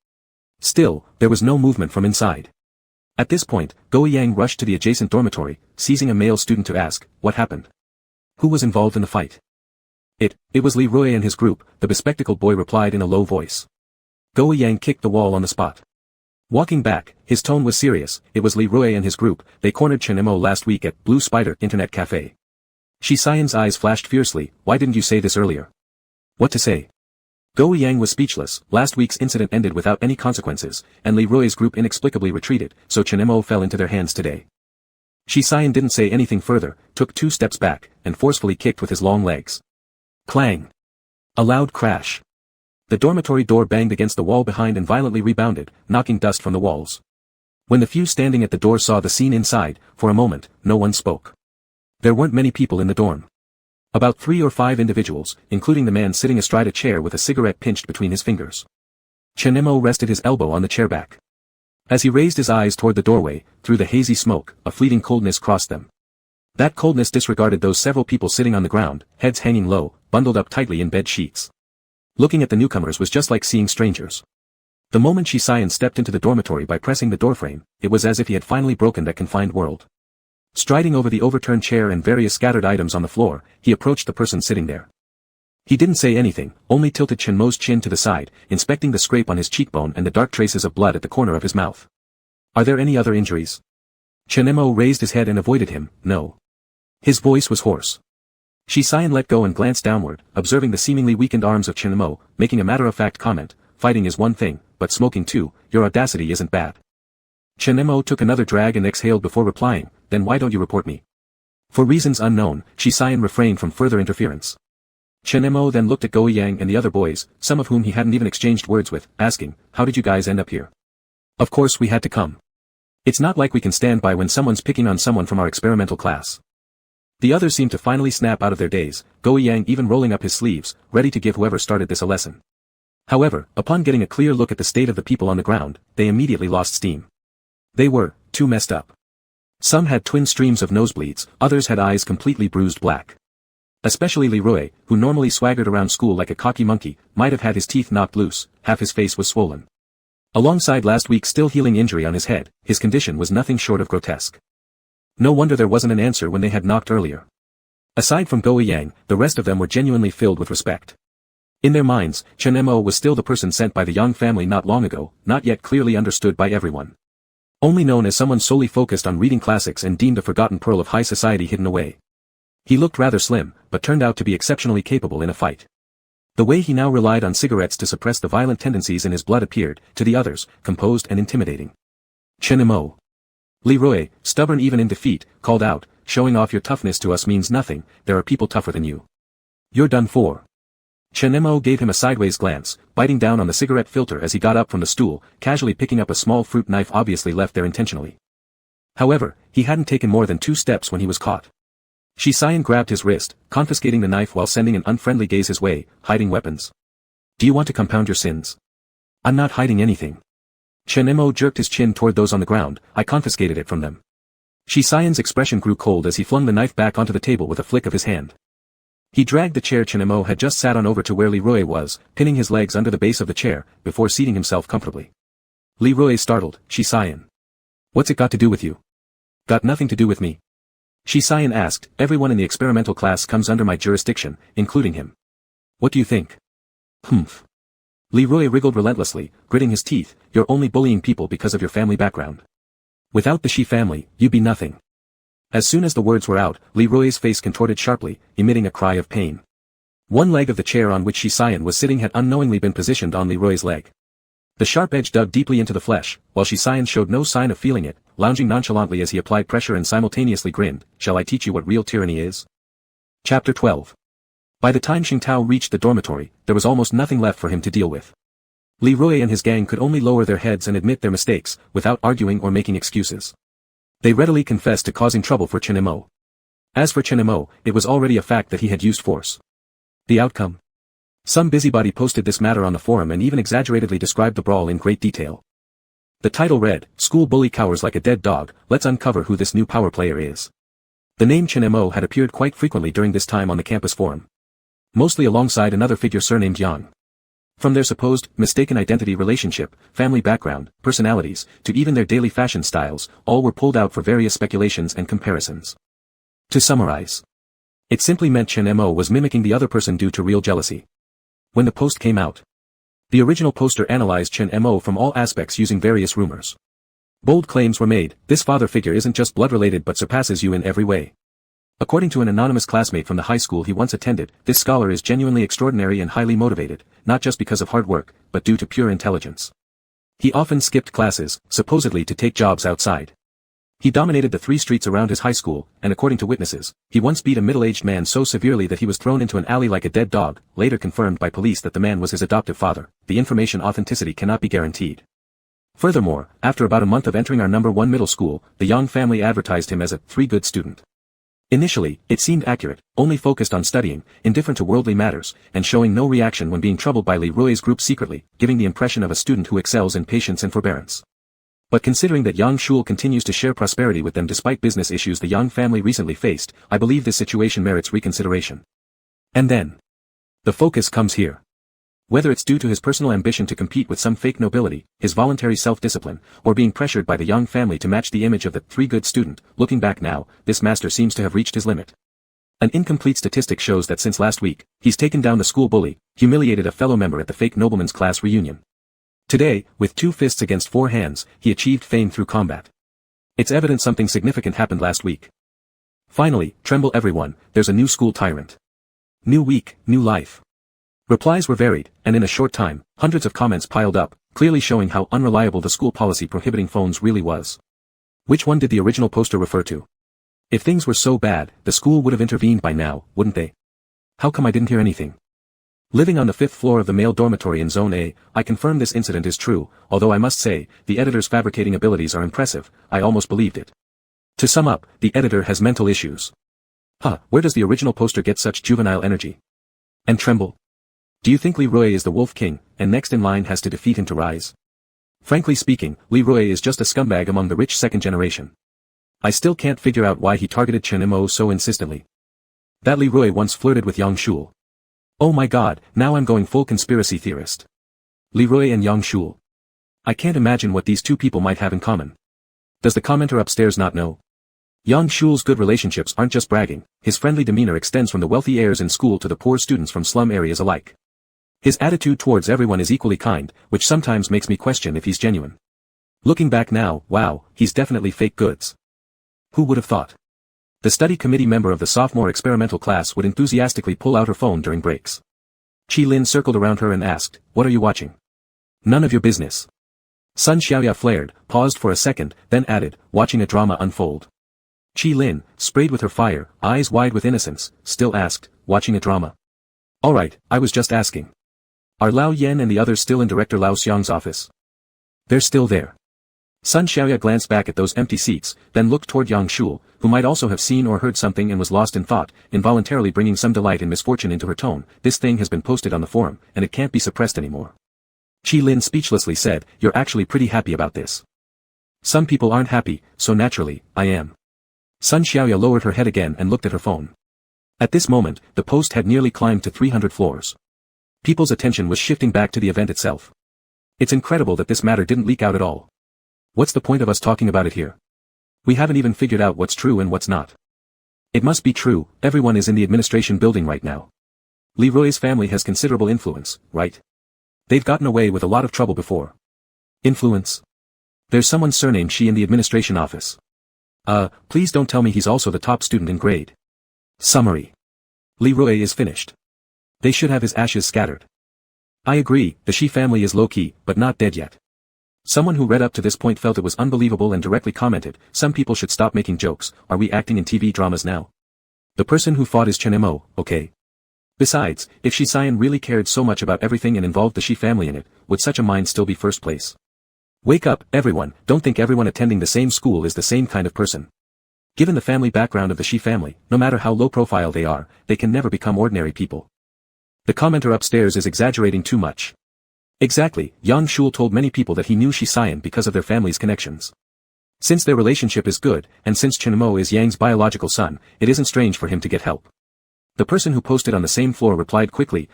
Still, there was no movement from inside. At this point, Go Yang rushed to the adjacent dormitory, seizing a male student to ask, what happened? Who was involved in the fight? It was Leroy and his group, the bespectacled boy replied in a low voice. Go Yang kicked the wall on the spot. Walking back, his tone was serious. It was Leroy and his group. They cornered Chen Mo last week at Blue Spider Internet Cafe. Shi Xian's eyes flashed fiercely. Why didn't you say this earlier? What to say? Go Yang was speechless. Last week's incident ended without any consequences, and Leroy's group inexplicably retreated, so Chen Mo fell into their hands today. Shi Xian didn't say anything further, took 2 steps back, and forcefully kicked with his long legs. Clang! A loud crash. The dormitory door banged against the wall behind and violently rebounded, knocking dust from the walls. When the few standing at the door saw the scene inside, for a moment, no one spoke. There weren't many people in the dorm. About 3 or 5 individuals, including the man sitting astride a chair with a cigarette pinched between his fingers. Chen Mo rested his elbow on the chair back. As he raised his eyes toward the doorway, through the hazy smoke, a fleeting coldness crossed them. That coldness disregarded those several people sitting on the ground, heads hanging low, bundled up tightly in bed sheets. Looking at the newcomers was just like seeing strangers. The moment Shi Xian stepped into the dormitory by pressing the doorframe, it was as if he had finally broken that confined world. Striding over the overturned chair and various scattered items on the floor, he approached the person sitting there. He didn't say anything, only tilted Chen Mo's chin to the side, inspecting the scrape on his cheekbone and the dark traces of blood at the corner of his mouth. Are there any other injuries? Chen Mo raised his head and avoided him. No. His voice was hoarse. Shi Xian let go and glanced downward, observing the seemingly weakened arms of Chen Mo, making a matter-of-fact comment, fighting is one thing, but smoking too, your audacity isn't bad. Chen Mo took another drag and exhaled before replying, then why don't you report me? For reasons unknown, Shi Xian refrained from further interference. Chen Mo then looked at Go Yang and the other boys, some of whom he hadn't even exchanged words with, asking, how did you guys end up here? Of course we had to come. It's not like we can stand by when someone's picking on someone from our experimental class. The others seemed to finally snap out of their daze, Go Yang even rolling up his sleeves, ready to give whoever started this a lesson. However, upon getting a clear look at the state of the people on the ground, they immediately lost steam. They were, too messed up. Some had twin streams of nosebleeds, others had eyes completely bruised black. Especially Leroy, who normally swaggered around school like a cocky monkey, might have had his teeth knocked loose, half his face was swollen. Alongside last week's still healing injury on his head, his condition was nothing short of grotesque. No wonder there wasn't an answer when they had knocked earlier. Aside from Go Yang, the rest of them were genuinely filled with respect. In their minds, Chen Mo was still the person sent by the Yang family not long ago, not yet clearly understood by everyone. Only known as someone solely focused on reading classics and deemed a forgotten pearl of high society hidden away. He looked rather slim, but turned out to be exceptionally capable in a fight. The way he now relied on cigarettes to suppress the violent tendencies in his blood appeared, to the others, composed and intimidating. Chen Mo. Leroy, stubborn even in defeat, called out, showing off your toughness to us means nothing, there are people tougher than you. You're done for. Chen Mo gave him a sideways glance, biting down on the cigarette filter as he got up from the stool, casually picking up a small fruit knife obviously left there intentionally. However, he hadn't taken more than 2 steps when he was caught. Shi Xian grabbed his wrist, confiscating the knife while sending an unfriendly gaze his way, hiding weapons. Do you want to compound your sins? I'm not hiding anything. Chen Mo jerked his chin toward those on the ground, I confiscated it from them. Shi Xian's expression grew cold as he flung the knife back onto the table with a flick of his hand. He dragged the chair Chen Mo had just sat on over to where Leroy was, pinning his legs under the base of the chair, before seating himself comfortably. Leroy startled, Shi Xian. What's it got to do with you? Got nothing to do with me. Shi Xian asked, everyone in the experimental class comes under my jurisdiction, including him. What do you think? Humph. Leroy wriggled relentlessly, gritting his teeth, you're only bullying people because of your family background. Without the Shi family, you'd be nothing. As soon as the words were out, Leroy's face contorted sharply, emitting a cry of pain. One leg of the chair on which Shi Xian was sitting had unknowingly been positioned on Leroy's leg. The sharp edge dug deeply into the flesh, while Shi Xian showed no sign of feeling it, lounging nonchalantly as he applied pressure and simultaneously grinned, shall I teach you what real tyranny is? Chapter 12. By the time Xingtao reached the dormitory, there was almost nothing left for him to deal with. Leroy and his gang could only lower their heads and admit their mistakes, without arguing or making excuses. They readily confessed to causing trouble for Chen Mo. As for Chen Mo, it was already a fact that he had used force. The outcome? Some busybody posted this matter on the forum and even exaggeratedly described the brawl in great detail. The title read, School Bully Cowers Like a Dead Dog, Let's Uncover Who This New Power Player Is. The name Chen Mo had appeared quite frequently during this time on the campus forum. Mostly alongside another figure surnamed Yang. From their supposed, mistaken identity relationship, family background, personalities, to even their daily fashion styles, all were pulled out for various speculations and comparisons. To summarize, it simply meant Chen Mo was mimicking the other person due to real jealousy. When the post came out, the original poster analyzed Chen Mo from all aspects using various rumors. Bold claims were made: this father figure isn't just blood-related but surpasses you in every way. According to an anonymous classmate from the high school he once attended, this scholar is genuinely extraordinary and highly motivated, not just because of hard work, but due to pure intelligence. He often skipped classes, supposedly to take jobs outside. He dominated the 3 streets around his high school, and according to witnesses, he once beat a middle-aged man so severely that he was thrown into an alley like a dead dog, later confirmed by police that the man was his adoptive father. The information authenticity cannot be guaranteed. Furthermore, after about a month of entering our number 1 middle school, the Yang family advertised him as a 3 good student. Initially, it seemed accurate, only focused on studying, indifferent to worldly matters, and showing no reaction when being troubled by Li Rui's group secretly, giving the impression of a student who excels in patience and forbearance. But considering that Yang Shul continues to share prosperity with them despite business issues the Yang family recently faced, I believe this situation merits reconsideration. And then, the focus comes here. Whether it's due to his personal ambition to compete with some fake nobility, his voluntary self-discipline, or being pressured by the Yang family to match the image of the 3 good student, looking back now, this master seems to have reached his limit. An incomplete statistic shows that since last week, he's taken down the school bully, humiliated a fellow member at the fake nobleman's class reunion. Today, with 2 fists against 4 hands, he achieved fame through combat. It's evident something significant happened last week. Finally, tremble everyone, there's a new school tyrant. New week, new life. Replies were varied, and in a short time, hundreds of comments piled up, clearly showing how unreliable the school policy prohibiting phones really was. Which one did the original poster refer to? If things were so bad, the school would have intervened by now, wouldn't they? How come I didn't hear anything? Living on the 5th floor of the male dormitory in Zone A, I confirm this incident is true, although I must say, the editor's fabricating abilities are impressive, I almost believed it. To sum up, the editor has mental issues. Where does the original poster get such juvenile energy? And tremble? Do you think Li Rui is the Wolf King, and next in line has to defeat him to rise? Frankly speaking, Li Rui is just a scumbag among the rich second generation. I still can't figure out why he targeted Chen Mo so insistently. That Li Rui once flirted with Yang Shul. Oh my god, now I'm going full conspiracy theorist. Li Rui and Yang Shul. I can't imagine what these 2 people might have in common. Does the commenter upstairs not know? Yang Shul's good relationships aren't just bragging, his friendly demeanor extends from the wealthy heirs in school to the poor students from slum areas alike. His attitude towards everyone is equally kind, which sometimes makes me question if he's genuine. Looking back now, wow, he's definitely fake goods. Who would have thought? The study committee member of the sophomore experimental class would enthusiastically pull out her phone during breaks. Qi Lin circled around her and asked, "What are you watching?" "None of your business." Sun Xiaoya flared, paused for a second, then added, "Watching a drama unfold." Qi Lin, sprayed with her fire, eyes wide with innocence, still asked, "Watching a drama?" "Alright, I was just asking. Are Lao Yen and the others still in Director Lao Xiang's office?" "They're still there." Sun Xiaoya glanced back at those empty seats, then looked toward Yang Shul, who might also have seen or heard something and was lost in thought, involuntarily bringing some delight in misfortune into her tone. "This thing has been posted on the forum, and it can't be suppressed anymore." Qi Lin speechlessly said, "You're actually pretty happy about this." "Some people aren't happy, so naturally, I am." Sun Xiaoya lowered her head again and looked at her phone. At this moment, the post had nearly climbed to 300 floors. People's attention was shifting back to the event itself. It's incredible that this matter didn't leak out at all. What's the point of us talking about it here? We haven't even figured out what's true and what's not. It must be true, everyone is in the administration building right now. Li Rui's family has considerable influence, right? They've gotten away with a lot of trouble before. Influence? There's someone surnamed Shi in the administration office. Please don't tell me he's also the top student in grade. Summary. Li Rui is finished. They should have his ashes scattered. I agree, the Shi family is low-key, but not dead yet. Someone who read up to this point felt it was unbelievable and directly commented, "Some people should stop making jokes, are we acting in TV dramas now?" The person who fought is Chen Mo, okay? Besides, if Shi Xian really cared so much about everything and involved the Shi family in it, would such a mind still be first place? Wake up, everyone, don't think everyone attending the same school is the same kind of person. Given the family background of the Shi family, no matter how low profile they are, they can never become ordinary people. The commenter upstairs is exaggerating too much. Exactly, Yang Shul told many people that he knew Shi Xian because of their family's connections. Since their relationship is good, and since Chen Mo is Yang's biological son, it isn't strange for him to get help. The person who posted on the same floor replied quickly,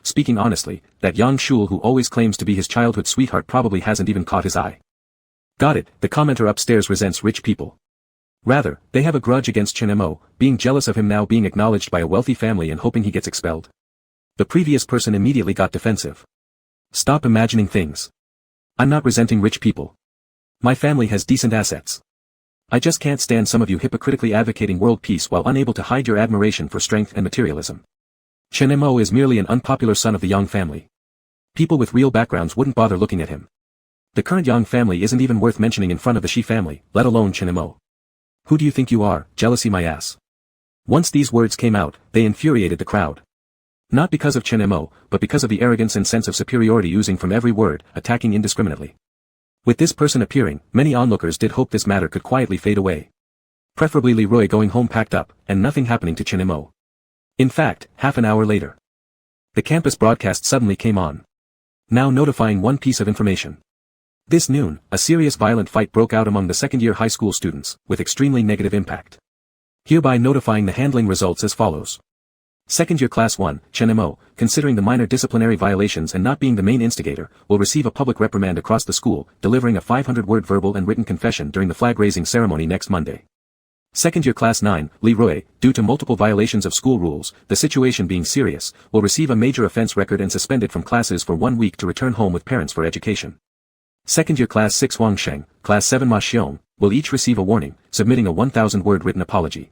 speaking honestly, that Yang Shul who always claims to be his childhood sweetheart probably hasn't even caught his eye. Got it, the commenter upstairs resents rich people. Rather, they have a grudge against Chen Mo, being jealous of him now being acknowledged by a wealthy family and hoping he gets expelled. The previous person immediately got defensive. Stop imagining things. I'm not resenting rich people. My family has decent assets. I just can't stand some of you hypocritically advocating world peace while unable to hide your admiration for strength and materialism. Chen Mo is merely an unpopular son of the Yang family. People with real backgrounds wouldn't bother looking at him. The current Yang family isn't even worth mentioning in front of the Shi family, let alone Chen Mo. Who do you think you are, jealousy my ass? Once these words came out, they infuriated the crowd. Not because of Chen Mo, but because of the arrogance and sense of superiority oozing from every word, attacking indiscriminately. With this person appearing, many onlookers did hope this matter could quietly fade away. Preferably Leroy going home packed up, and nothing happening to Chen Mo. In fact, half an hour later, the campus broadcast suddenly came on. Now notifying one piece of information. This noon, a serious violent fight broke out among the second-year high school students, with extremely negative impact. Hereby notifying the handling results as follows. Second-year Class 1, Chen Mo, considering the minor disciplinary violations and not being the main instigator, will receive a public reprimand across the school, delivering a 500-word verbal and written confession during the flag-raising ceremony next Monday. Second-year Class 9, Leroy, due to multiple violations of school rules, the situation being serious, will receive a major offense record and suspended from classes for 1 week to return home with parents for education. Second-year Class 6 Wang Sheng, Class 7 Ma Xiong, will each receive a warning, submitting a 1,000-word written apology.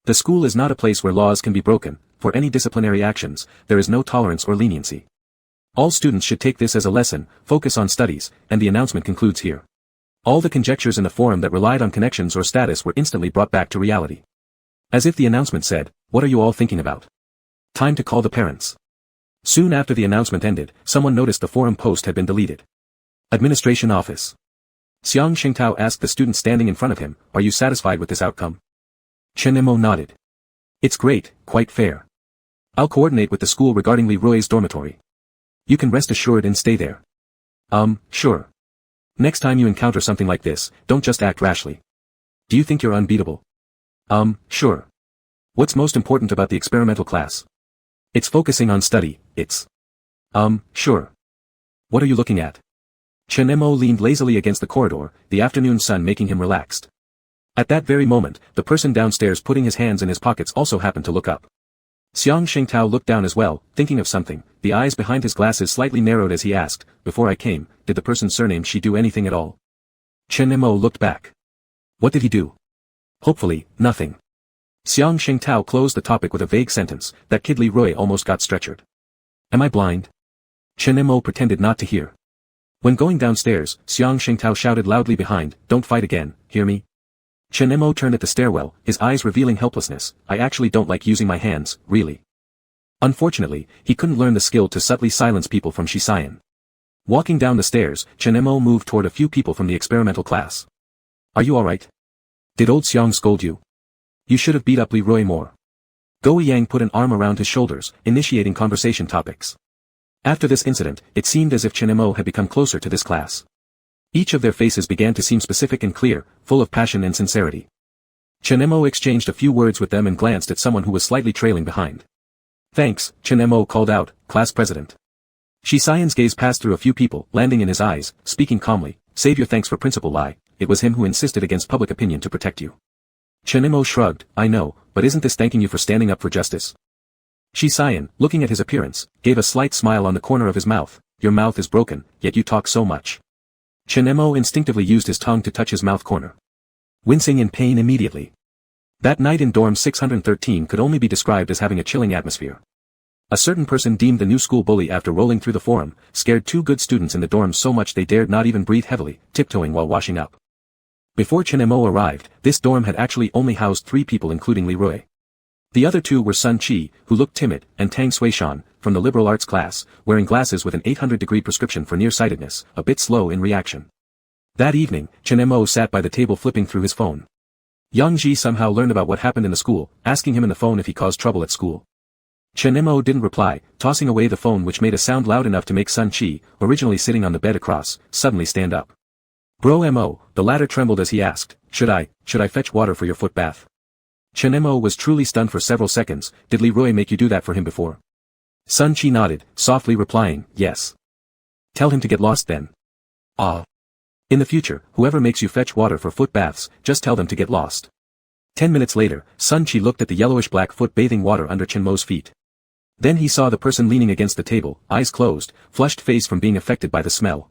The school is not a place where laws can be broken. For any disciplinary actions, there is no tolerance or leniency. All students should take this as a lesson, focus on studies, and the announcement concludes here. All the conjectures in the forum that relied on connections or status were instantly brought back to reality. As if the announcement said, what are you all thinking about? Time to call the parents. Soon after the announcement ended, someone noticed the forum post had been deleted. Administration Office. Xiang Xingtao asked the student standing in front of him, are you satisfied with this outcome? Chen Mo nodded. It's great, quite fair. I'll coordinate with the school regarding Leroy's dormitory. You can rest assured and stay there. Sure. Next time you encounter something like this, don't just act rashly. Do you think you're unbeatable? Sure. What's most important about the experimental class? It's focusing on study, it's. Sure. What are you looking at? Chen Mo leaned lazily against the corridor, the afternoon sun making him relaxed. At that very moment, the person downstairs putting his hands in his pockets also happened to look up. Xiang Xingtao looked down as well, thinking of something, the eyes behind his glasses slightly narrowed as he asked, before I came, did the person's surname Shi do anything at all? Chen Mo looked back. What did he do? Hopefully, nothing. Xiang Xingtao closed the topic with a vague sentence, that kid Leroy almost got stretchered. Am I blind? Chen Mo pretended not to hear. When going downstairs, Xiang Xingtao shouted loudly behind, don't fight again, hear me? Chen Mo turned at the stairwell, his eyes revealing helplessness, I actually don't like using my hands, really. Unfortunately, he couldn't learn the skill to subtly silence people from Shisayan. Walking down the stairs, Chen Mo moved toward a few people from the experimental class. Are you alright? Did old Xiang scold you? You should have beat up Leroy more. Go Yang put an arm around his shoulders, initiating conversation topics. After this incident, it seemed as if Chen Mo had become closer to this class. Each of their faces began to seem specific and clear, full of passion and sincerity. Chen Mo exchanged a few words with them and glanced at someone who was slightly trailing behind. Thanks, Chen Mo called out, class president. Shisayan's gaze passed through a few people, landing in his eyes, speaking calmly, save your thanks for Principal Lai, it was him who insisted against public opinion to protect you. Chen Mo shrugged, I know, but isn't this thanking you for standing up for justice? Shisayan, looking at his appearance, gave a slight smile on the corner of his mouth, your mouth is broken, yet you talk so much. Chen Mo instinctively used his tongue to touch his mouth corner. Wincing in pain immediately. That night in dorm 613 could only be described as having a chilling atmosphere. A certain person deemed the new school bully after rolling through the forum, scared two good students in the dorms so much they dared not even breathe heavily, tiptoeing while washing up. Before Chen Mo arrived, this dorm had actually only housed 3 people including Leroy. The other 2 were Sun Chi, who looked timid, and Tang Suishan, from the liberal arts class, wearing glasses with an 800-degree prescription for nearsightedness, a bit slow in reaction. That evening, Chen Mo sat by the table flipping through his phone. Yang Ji somehow learned about what happened in the school, asking him in the phone if he caused trouble at school. Chen Mo didn't reply, tossing away the phone which made a sound loud enough to make Sun Chi, originally sitting on the bed across, suddenly stand up. Bro Mo, the latter trembled as he asked, should I fetch water for your foot bath? Chen Mo was truly stunned for several seconds. Did Li Rui make you do that for him before? Sun Qi nodded, softly replying, yes. Tell him to get lost then. Ah. In the future, whoever makes you fetch water for foot baths, just tell them to get lost. 10 minutes later, Sun Qi looked at the yellowish-black foot bathing water under Chen Mo's feet. Then he saw the person leaning against the table, eyes closed, flushed face from being affected by the smell.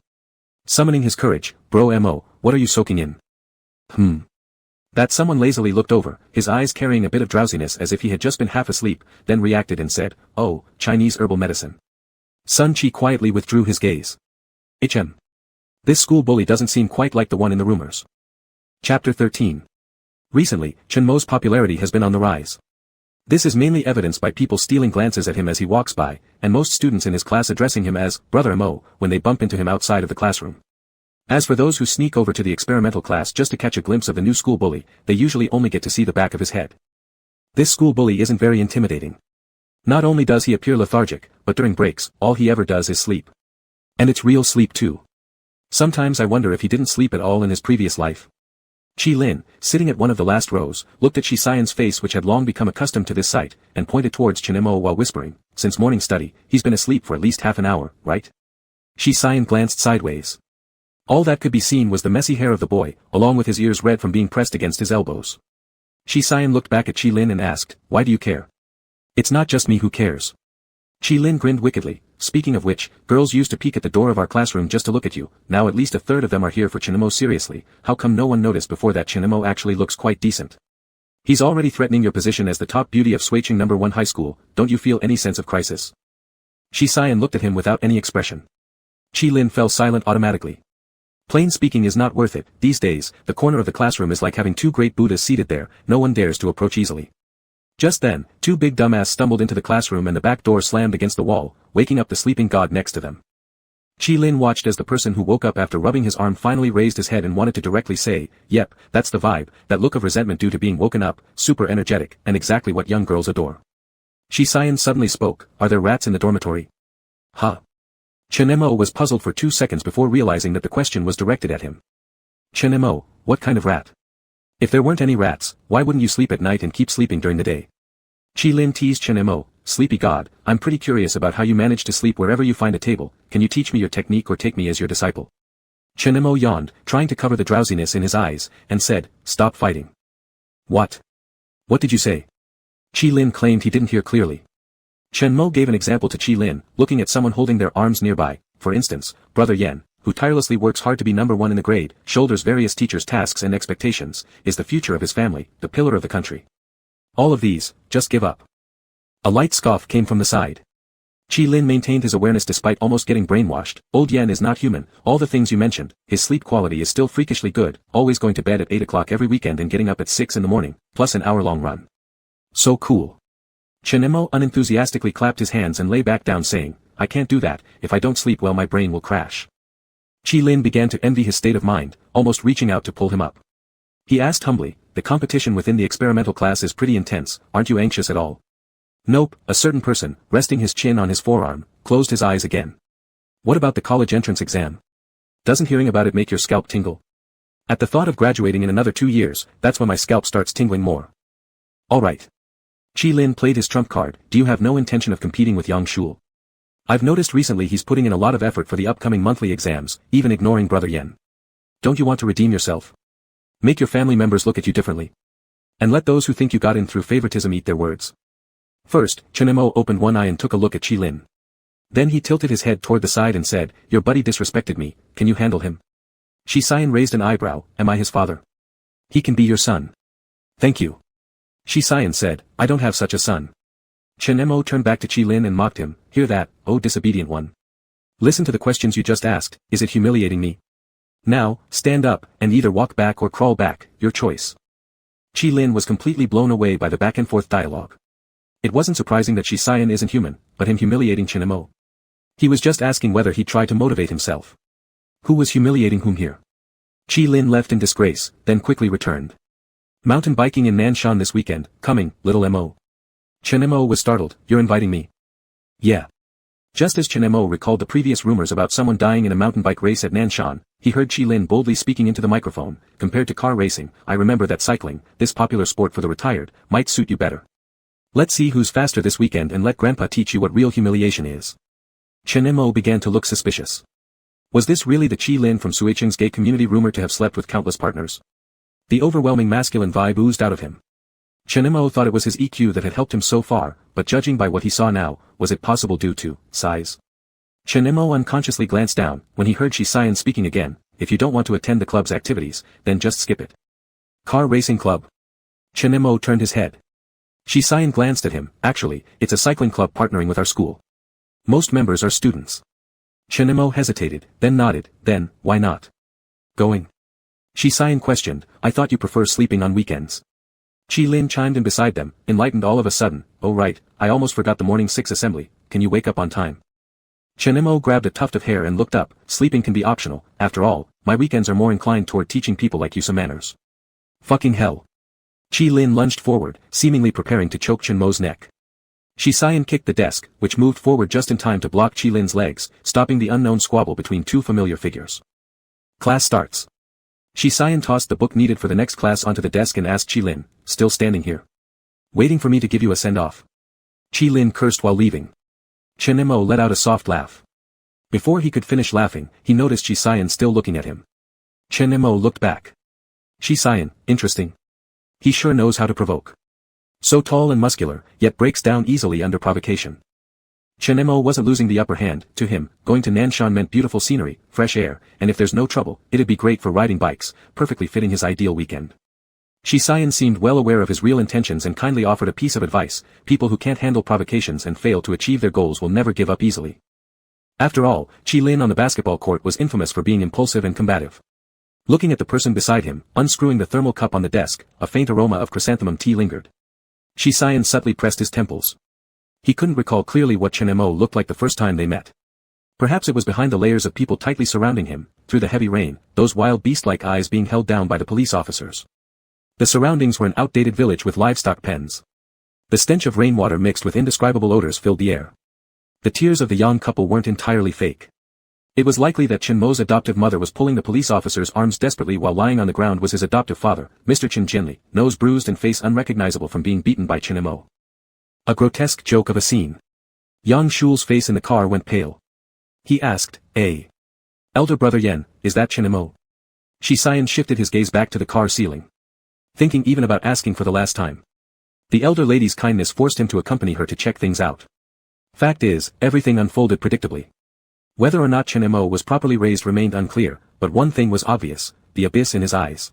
Summoning his courage, Bro Mo, what are you soaking in? That someone lazily looked over, his eyes carrying a bit of drowsiness as if he had just been half asleep, then reacted and said, oh, Chinese herbal medicine. Sun Qi quietly withdrew his gaze. This school bully doesn't seem quite like the one in the rumors. Chapter 13. Recently, Chen Mo's popularity has been on the rise. This is mainly evidenced by people stealing glances at him as he walks by, and most students in his class addressing him as Brother Mo when they bump into him outside of the classroom. As for those who sneak over to the experimental class just to catch a glimpse of the new school bully, they usually only get to see the back of his head. This school bully isn't very intimidating. Not only does he appear lethargic, but during breaks, all he ever does is sleep. And it's real sleep too. Sometimes I wonder if he didn't sleep at all in his previous life. Qi Lin, sitting at one of the last rows, looked at Shi Xian's face which had long become accustomed to this sight, and pointed towards Chen Mo while whispering, since morning study, he's been asleep for at least half an hour, right? Shi Xian glanced sideways. All that could be seen was the messy hair of the boy, along with his ears red from being pressed against his elbows. Shi Xian looked back at Qi Lin and asked, why do you care? It's not just me who cares. Qi Lin grinned wickedly. Speaking of which, girls used to peek at the door of our classroom just to look at you, now at least a third of them are here for Chen Mo. Seriously, how come no one noticed before that Chen Mo actually looks quite decent? He's already threatening your position as the top beauty of Suiqing No. 1 high school, don't you feel any sense of crisis? Shi Xian looked at him without any expression. Qi Lin fell silent automatically. Plain speaking is not worth it, these days, the corner of the classroom is like having two great Buddhas seated there, no one dares to approach easily. Just then, two big dumbass stumbled into the classroom and the back door slammed against the wall, waking up the sleeping god next to them. Qi Lin watched as the person who woke up after rubbing his arm finally raised his head and wanted to directly say, yep, that's the vibe, that look of resentment due to being woken up, super energetic, and exactly what young girls adore. Shi Xian suddenly spoke, are there rats in the dormitory? Huh? Chen Mo was puzzled for 2 seconds before realizing that the question was directed at him. Chen Mo, what kind of rat? If there weren't any rats, why wouldn't you sleep at night and keep sleeping during the day? Qi Lin teased Chen Mo, sleepy god, I'm pretty curious about how you manage to sleep wherever you find a table, can you teach me your technique or take me as your disciple? Chen Mo yawned, trying to cover the drowsiness in his eyes, and said, stop fighting. What? What did you say? Qi Lin claimed he didn't hear clearly. Chen Mo gave an example to Qi Lin, looking at someone holding their arms nearby, for instance, Brother Yan, who tirelessly works hard to be number 1 in the grade, shoulders various teachers' tasks and expectations, is the future of his family, the pillar of the country. All of these, just give up. A light scoff came from the side. Qi Lin maintained his awareness despite almost getting brainwashed. Old Yan is not human, all the things you mentioned, his sleep quality is still freakishly good, always going to bed at 8 o'clock every weekend and getting up at 6 in the morning, plus an hour-long run. So cool. Chen Mo unenthusiastically clapped his hands and lay back down saying, I can't do that, if I don't sleep well my brain will crash. Qi Lin began to envy his state of mind, almost reaching out to pull him up. He asked humbly, the competition within the experimental class is pretty intense, aren't you anxious at all? Nope, a certain person, resting his chin on his forearm, closed his eyes again. What about the college entrance exam? Doesn't hearing about it make your scalp tingle? At the thought of graduating in another 2 years, that's when my scalp starts tingling more. Alright. Qi Lin played his trump card, do you have no intention of competing with Yang Shul? I've noticed recently he's putting in a lot of effort for the upcoming monthly exams, even ignoring Brother Yan. Don't you want to redeem yourself? Make your family members look at you differently. And let those who think you got in through favoritism eat their words. First, Chen Mo opened one eye and took a look at Qi Lin. Then he tilted his head toward the side and said, your buddy disrespected me, can you handle him? Shi Xian raised an eyebrow, am I his father? He can be your son. Thank you. Shi Xian said, I don't have such a son. Chen Mo turned back to Qi Lin and mocked him, hear that, oh disobedient one. Listen to the questions you just asked, is it humiliating me? Now, stand up, and either walk back or crawl back, your choice. Qi Lin was completely blown away by the back-and-forth dialogue. It wasn't surprising that Shi Xian isn't human, but him humiliating Chen Mo. He was just asking whether he'd try to motivate himself. Who was humiliating whom here? Qi Lin left in disgrace, then quickly returned. Mountain biking in Nanshan this weekend, coming, little Mo. Chen Mo was startled, you're inviting me? Yeah. Just as Chen Mo recalled the previous rumors about someone dying in a mountain bike race at Nanshan, he heard Qilin boldly speaking into the microphone. Compared to car racing, I remember that cycling, this popular sport for the retired, might suit you better. Let's see who's faster this weekend and let Grandpa teach you what real humiliation is. Chen Mo began to look suspicious. Was this really the Qilin from Suicheng's gay community rumored to have slept with countless partners? The overwhelming masculine vibe oozed out of him. Chen Mo thought it was his EQ that had helped him so far, but judging by what he saw now, was it possible due to size? Chen Mo unconsciously glanced down, when he heard Shi Xian speaking again. If you don't want to attend the club's activities, then just skip it. Car racing club. Chen Mo turned his head. Shi Xian glanced at him. Actually, it's a cycling club partnering with our school. Most members are students. Chen Mo hesitated, then nodded. Then, why not? Going? Shi Xian questioned. I thought you prefer sleeping on weekends. Qilin chimed in beside them, enlightened all of a sudden. Oh right, I almost forgot the morning 6 assembly. Can you wake up on time? Chen Mo grabbed a tuft of hair and looked up. Sleeping can be optional. After all, my weekends are more inclined toward teaching people like you some manners. Fucking hell. Qilin lunged forward, seemingly preparing to choke Chen Mo's neck. Shi Xian kicked the desk, which moved forward just in time to block Qilin's legs, stopping the unknown squabble between two familiar figures. Class starts. Shi Xian tossed the book needed for the next class onto the desk and asked Qilin, still standing here? Waiting for me to give you a send-off? Qilin cursed while leaving. Chen Mo let out a soft laugh. Before he could finish laughing, he noticed Shi Xian still looking at him. Chen Mo looked back. Shi Xian, interesting. He sure knows how to provoke. So tall and muscular, yet breaks down easily under provocation. Chen Mo wasn't losing the upper hand. To him, going to Nanshan meant beautiful scenery, fresh air, and if there's no trouble, it'd be great for riding bikes, perfectly fitting his ideal weekend. Shi Xian seemed well aware of his real intentions and kindly offered a piece of advice. People who can't handle provocations and fail to achieve their goals will never give up easily. After all, Qilin on the basketball court was infamous for being impulsive and combative. Looking at the person beside him, unscrewing the thermal cup on the desk, a faint aroma of chrysanthemum tea lingered. Shi Xian subtly pressed his temples. He couldn't recall clearly what Chen Mo looked like the first time they met. Perhaps it was behind the layers of people tightly surrounding him, through the heavy rain, those wild beast-like eyes being held down by the police officers. The surroundings were an outdated village with livestock pens. The stench of rainwater mixed with indescribable odors filled the air. The tears of the young couple weren't entirely fake. It was likely that Chen Mo's adoptive mother was pulling the police officer's arms desperately while lying on the ground was his adoptive father, Mr. Chen Jianli, nose bruised and face unrecognizable from being beaten by Chen Mo. A grotesque joke of a scene. Yang Shu's face in the car went pale. He asked, Elder brother Yan, is that Chen Mo? Shi Xian shifted his gaze back to the car ceiling. Thinking even about asking for the last time. The elder lady's kindness forced him to accompany her to check things out. Fact is, everything unfolded predictably. Whether or not Chen Mo was properly raised remained unclear, but one thing was obvious, the abyss in his eyes.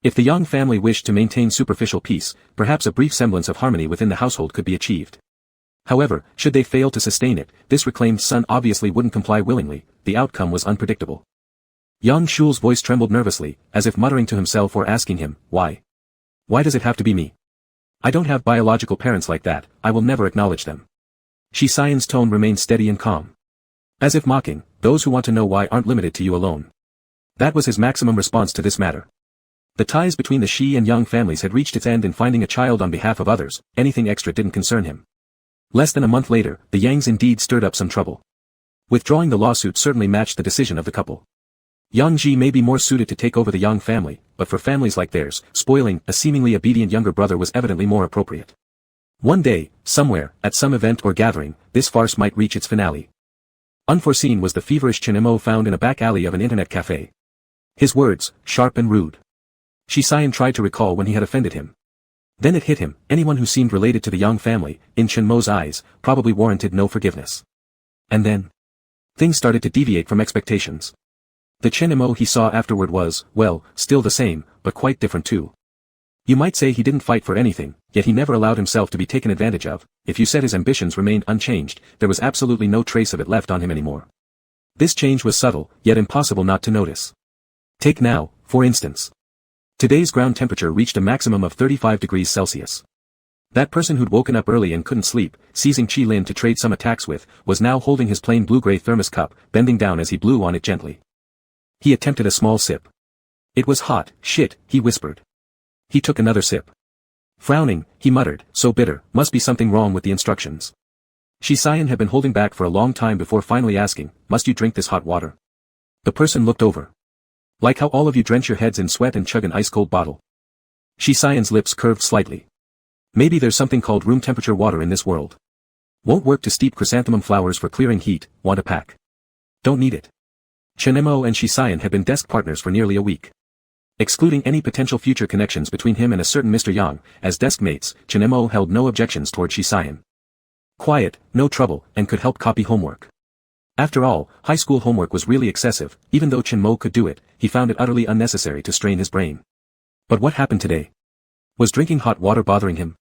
If the Yang family wished to maintain superficial peace, perhaps a brief semblance of harmony within the household could be achieved. However, should they fail to sustain it, this reclaimed son obviously wouldn't comply willingly. The outcome was unpredictable. Yang Shu's voice trembled nervously, as if muttering to himself or asking him, why? Why does it have to be me? I don't have biological parents like that, I will never acknowledge them. Shi Xian's tone remained steady and calm. As if mocking, those who want to know why aren't limited to you alone. That was his maximum response to this matter. The ties between the Shi and Yang families had reached its end in finding a child on behalf of others, anything extra didn't concern him. Less than a month later, the Yangs indeed stirred up some trouble. Withdrawing the lawsuit certainly matched the decision of the couple. Yang Ji may be more suited to take over the Yang family, but for families like theirs, spoiling a seemingly obedient younger brother was evidently more appropriate. One day, somewhere, at some event or gathering, this farce might reach its finale. Unforeseen was the feverish Chen Mo found in a back alley of an internet cafe. His words, sharp and rude. Shi Xian tried to recall when he had offended him. Then it hit him, anyone who seemed related to the Yang family, in Chen Mo's eyes, probably warranted no forgiveness. And then, things started to deviate from expectations. The Chen Mo he saw afterward was, well, still the same, but quite different too. You might say he didn't fight for anything, yet he never allowed himself to be taken advantage of. If you said his ambitions remained unchanged, there was absolutely no trace of it left on him anymore. This change was subtle, yet impossible not to notice. Take now, for instance. Today's ground temperature reached a maximum of 35 degrees Celsius. That person who'd woken up early and couldn't sleep, seizing Qilin to trade some attacks with, was now holding his plain blue-gray thermos cup, bending down as he blew on it gently. He attempted a small sip. It was hot, shit, he whispered. He took another sip. Frowning, he muttered, so bitter, must be something wrong with the instructions. Shi Xian had been holding back for a long time before finally asking, must you drink this hot water? The person looked over. Like how all of you drench your heads in sweat and chug an ice-cold bottle. Shisayan's lips curved slightly. Maybe there's something called room temperature water in this world. Won't work to steep chrysanthemum flowers for clearing heat, want a pack. Don't need it. Chinemo and Shisayan had been desk partners for nearly a week. Excluding any potential future connections between him and a certain Mr. Yang, as desk mates, Chinemo held no objections toward Shisayan. Quiet, no trouble, and could help copy homework. After all, high school homework was really excessive. Even though Chinemo could do it, he found it utterly unnecessary to strain his brain. But what happened today? Was drinking hot water bothering him?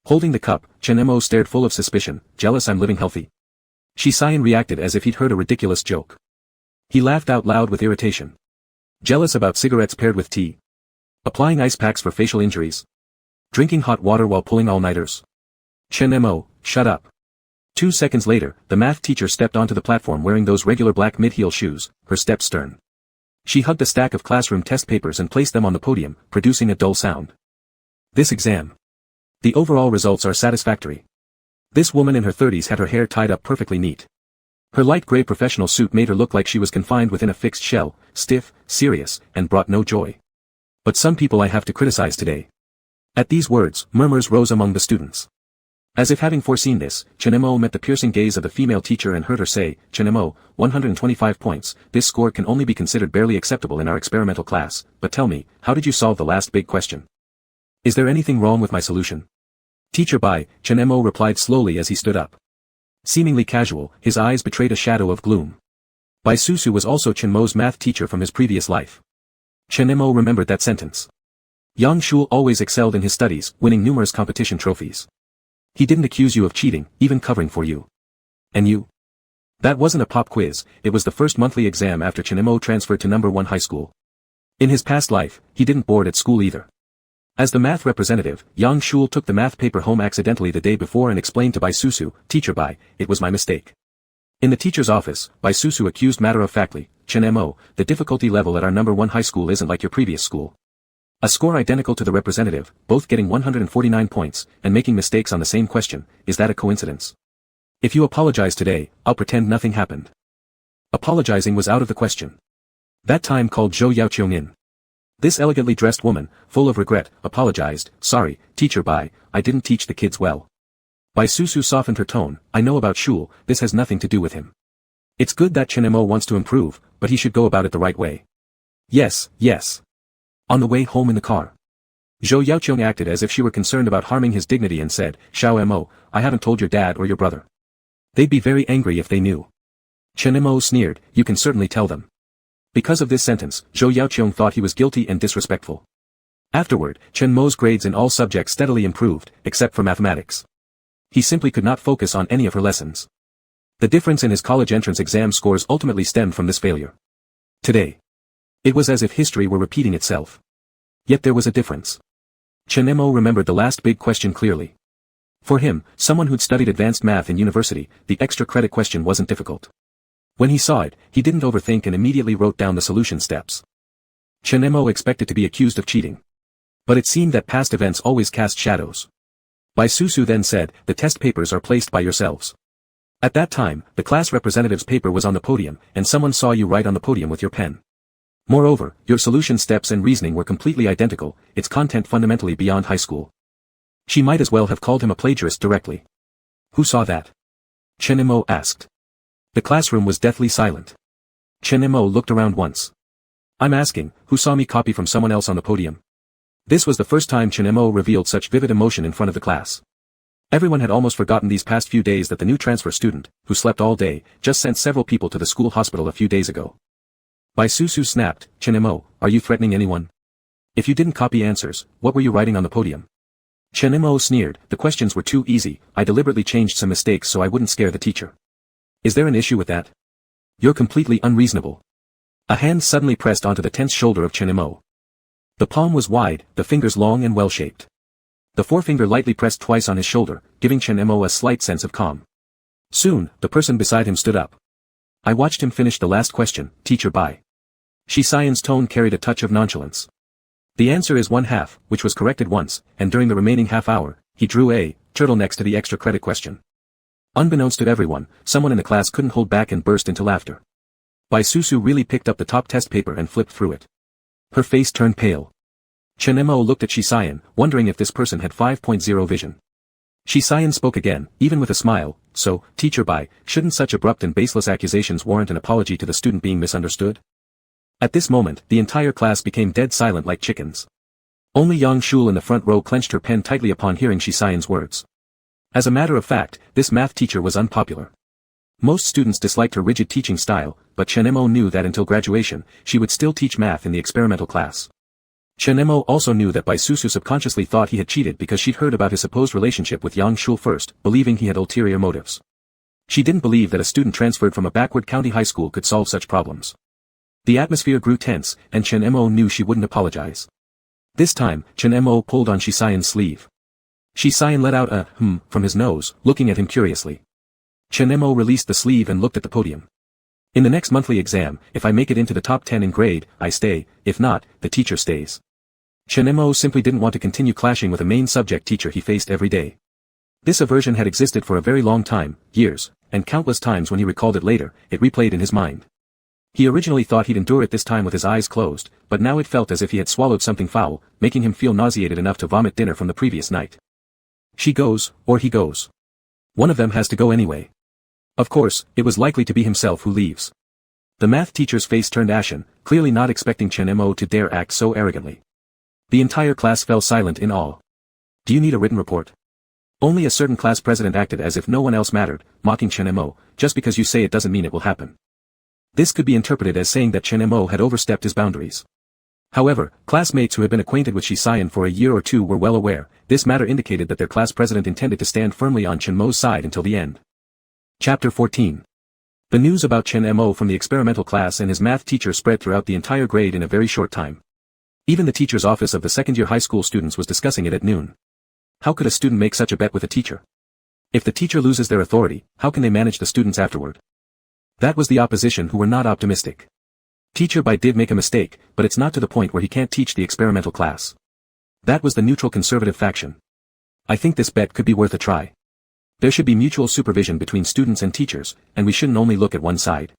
Holding the cup, Chinemo stared full of suspicion. Jealous I'm living healthy? Shisayan reacted as if he'd heard a ridiculous joke. He laughed out loud with irritation. Jealous about cigarettes paired with tea? Applying ice packs for facial injuries? Drinking hot water while pulling all-nighters? Chinemo, shut up. 2 seconds later, the math teacher stepped onto the platform wearing those regular black mid-heel shoes, her step stern. She hugged a stack of classroom test papers and placed them on the podium, producing a dull sound. This exam. The overall results are satisfactory. This woman in her 30s had her hair tied up perfectly neat. Her light gray professional suit made her look like she was confined within a fixed shell, stiff, serious, and brought no joy. But some people I have to criticize today. At these words, murmurs rose among the students. As if having foreseen this, Chinemo met the piercing gaze of the female teacher and heard her say, Chinemo, 125 points, this score can only be considered barely acceptable in our experimental class, but tell me, how did you solve the last big question? Is there anything wrong with my solution? Teacher bye, Chinemo replied slowly as he stood up. Seemingly casual, his eyes betrayed a shadow of gloom. Bai Susu was also Chinmo's math teacher from his previous life. Chinemo remembered that sentence. Yang Shul always excelled in his studies, winning numerous competition trophies. He didn't accuse you of cheating, even covering for you. And you? That wasn't a pop quiz, it was the first monthly exam after Chinemo transferred to number 1 high school. In his past life, he didn't board at school either. As the math representative, Yang Shul took the math paper home accidentally the day before and explained to Bai Susu, Teacher Bai, it was my mistake. In the teacher's office, Bai Susu accused matter-of-factly, Chinemo, the difficulty level at our number 1 high school isn't like your previous school. A score identical to the representative, both getting 149 points, and making mistakes on the same question, is that a coincidence? If you apologize today, I'll pretend nothing happened. Apologizing was out of the question. That time called Zhou Yaoqiong in. This elegantly dressed woman, full of regret, apologized, sorry, Teacher Bai, I didn't teach the kids well. Bai Susu softened her tone, I know about Shul, this has nothing to do with him. It's good that Chinemo wants to improve, but he should go about it the right way. Yes, yes. On the way home in the car. Zhou Yaoqiong acted as if she were concerned about harming his dignity and said, Xiao Mo, I haven't told your dad or your brother. They'd be very angry if they knew. Chinemo sneered, you can certainly tell them. Because of this sentence, Zhou Yaoqiong thought he was guilty and disrespectful. Afterward, Chinmo's grades in all subjects steadily improved, except for mathematics. He simply could not focus on any of her lessons. The difference in his college entrance exam scores ultimately stemmed from this failure. Today. It was as if history were repeating itself. Yet there was a difference. Chinemo remembered the last big question clearly. For him, someone who'd studied advanced math in university, the extra credit question wasn't difficult. When he saw it, he didn't overthink and immediately wrote down the solution steps. Chinemo expected to be accused of cheating. But it seemed that past events always cast shadows. Bai Susu then said, the test papers are placed by yourselves. At that time, the class representative's paper was on the podium, and someone saw you write on the podium with your pen. Moreover, your solution steps and reasoning were completely identical, its content fundamentally beyond high school. She might as well have called him a plagiarist directly. Who saw that? Chinemo asked. The classroom was deathly silent. Chinemo looked around once. I'm asking, who saw me copy from someone else on the podium? This was the first time Chinemo revealed such vivid emotion in front of the class. Everyone had almost forgotten these past few days that the new transfer student, who slept all day, just sent several people to the school hospital a few days ago. Bai Susu snapped, Chinemo, are you threatening anyone? If you didn't copy answers, what were you writing on the podium? Chinemo sneered, the questions were too easy, I deliberately changed some mistakes so I wouldn't scare the teacher. Is there an issue with that? You're completely unreasonable. A hand suddenly pressed onto the tense shoulder of Chinemo. The palm was wide, the fingers long and well-shaped. The forefinger lightly pressed twice on his shoulder, giving Chinemo a slight sense of calm. Soon, the person beside him stood up. I watched him finish the last question, Teacher Bai. Shisayan's tone carried a touch of nonchalance. The answer is 1/2, which was corrected once, and during the remaining half hour, he drew a turtle next to the extra credit question. Unbeknownst to everyone, someone in the class couldn't hold back and burst into laughter. Bai Susu really picked up the top test paper and flipped through it. Her face turned pale. Chen Mo looked at Shisayan, wondering if this person had 5.0 vision. Shisayan spoke again, even with a smile, "So, Teacher Bai, shouldn't such abrupt and baseless accusations warrant an apology to the student being misunderstood?" At this moment, the entire class became dead silent like chickens. Only Yang Shul in the front row clenched her pen tightly upon hearing Shisayan's words. As a matter of fact, this math teacher was unpopular. Most students disliked her rigid teaching style, but Chen Mo knew that until graduation, she would still teach math in the experimental class. Chen Mo also knew that Bai Susu subconsciously thought he had cheated because she'd heard about his supposed relationship with Yang Shul first, believing he had ulterior motives. She didn't believe that a student transferred from a backward county high school could solve such problems. The atmosphere grew tense, and Chen Mo knew she wouldn't apologize. This time, Chen Mo pulled on Shisayan's sleeve. Shisayan let out a from his nose, looking at him curiously. Chen Mo released the sleeve and looked at the podium. "In the next monthly exam, if I make it into the top 10 in grade, I stay, if not, the teacher stays." Chen Mo simply didn't want to continue clashing with a main subject teacher he faced every day. This aversion had existed for a very long time, years, and countless times when he recalled it later, it replayed in his mind. He originally thought he'd endure it this time with his eyes closed, but now it felt as if he had swallowed something foul, making him feel nauseated enough to vomit dinner from the previous night. She goes, or he goes. One of them has to go anyway. Of course, it was likely to be himself who leaves. The math teacher's face turned ashen, clearly not expecting Chen Mo to dare act so arrogantly. The entire class fell silent in awe. "Do you need a written report?" Only a certain class president acted as if no one else mattered, mocking Chen Mo, "Just because you say it doesn't mean it will happen." This could be interpreted as saying that Chen Mo had overstepped his boundaries. However, classmates who had been acquainted with Shisayan for a year or two were well aware, this matter indicated that their class president intended to stand firmly on Chen Mo's side until the end. Chapter 14. The news about Chen Mo from the experimental class and his math teacher spread throughout the entire grade in a very short time. Even the teacher's office of the second-year high school students was discussing it at noon. How could a student make such a bet with a teacher? If the teacher loses their authority, how can they manage the students afterward? That was the opposition who were not optimistic. Teacher Bai did make a mistake, but it's not to the point where he can't teach the experimental class. That was the neutral conservative faction. I think this bet could be worth a try. There should be mutual supervision between students and teachers, and we shouldn't only look at one side.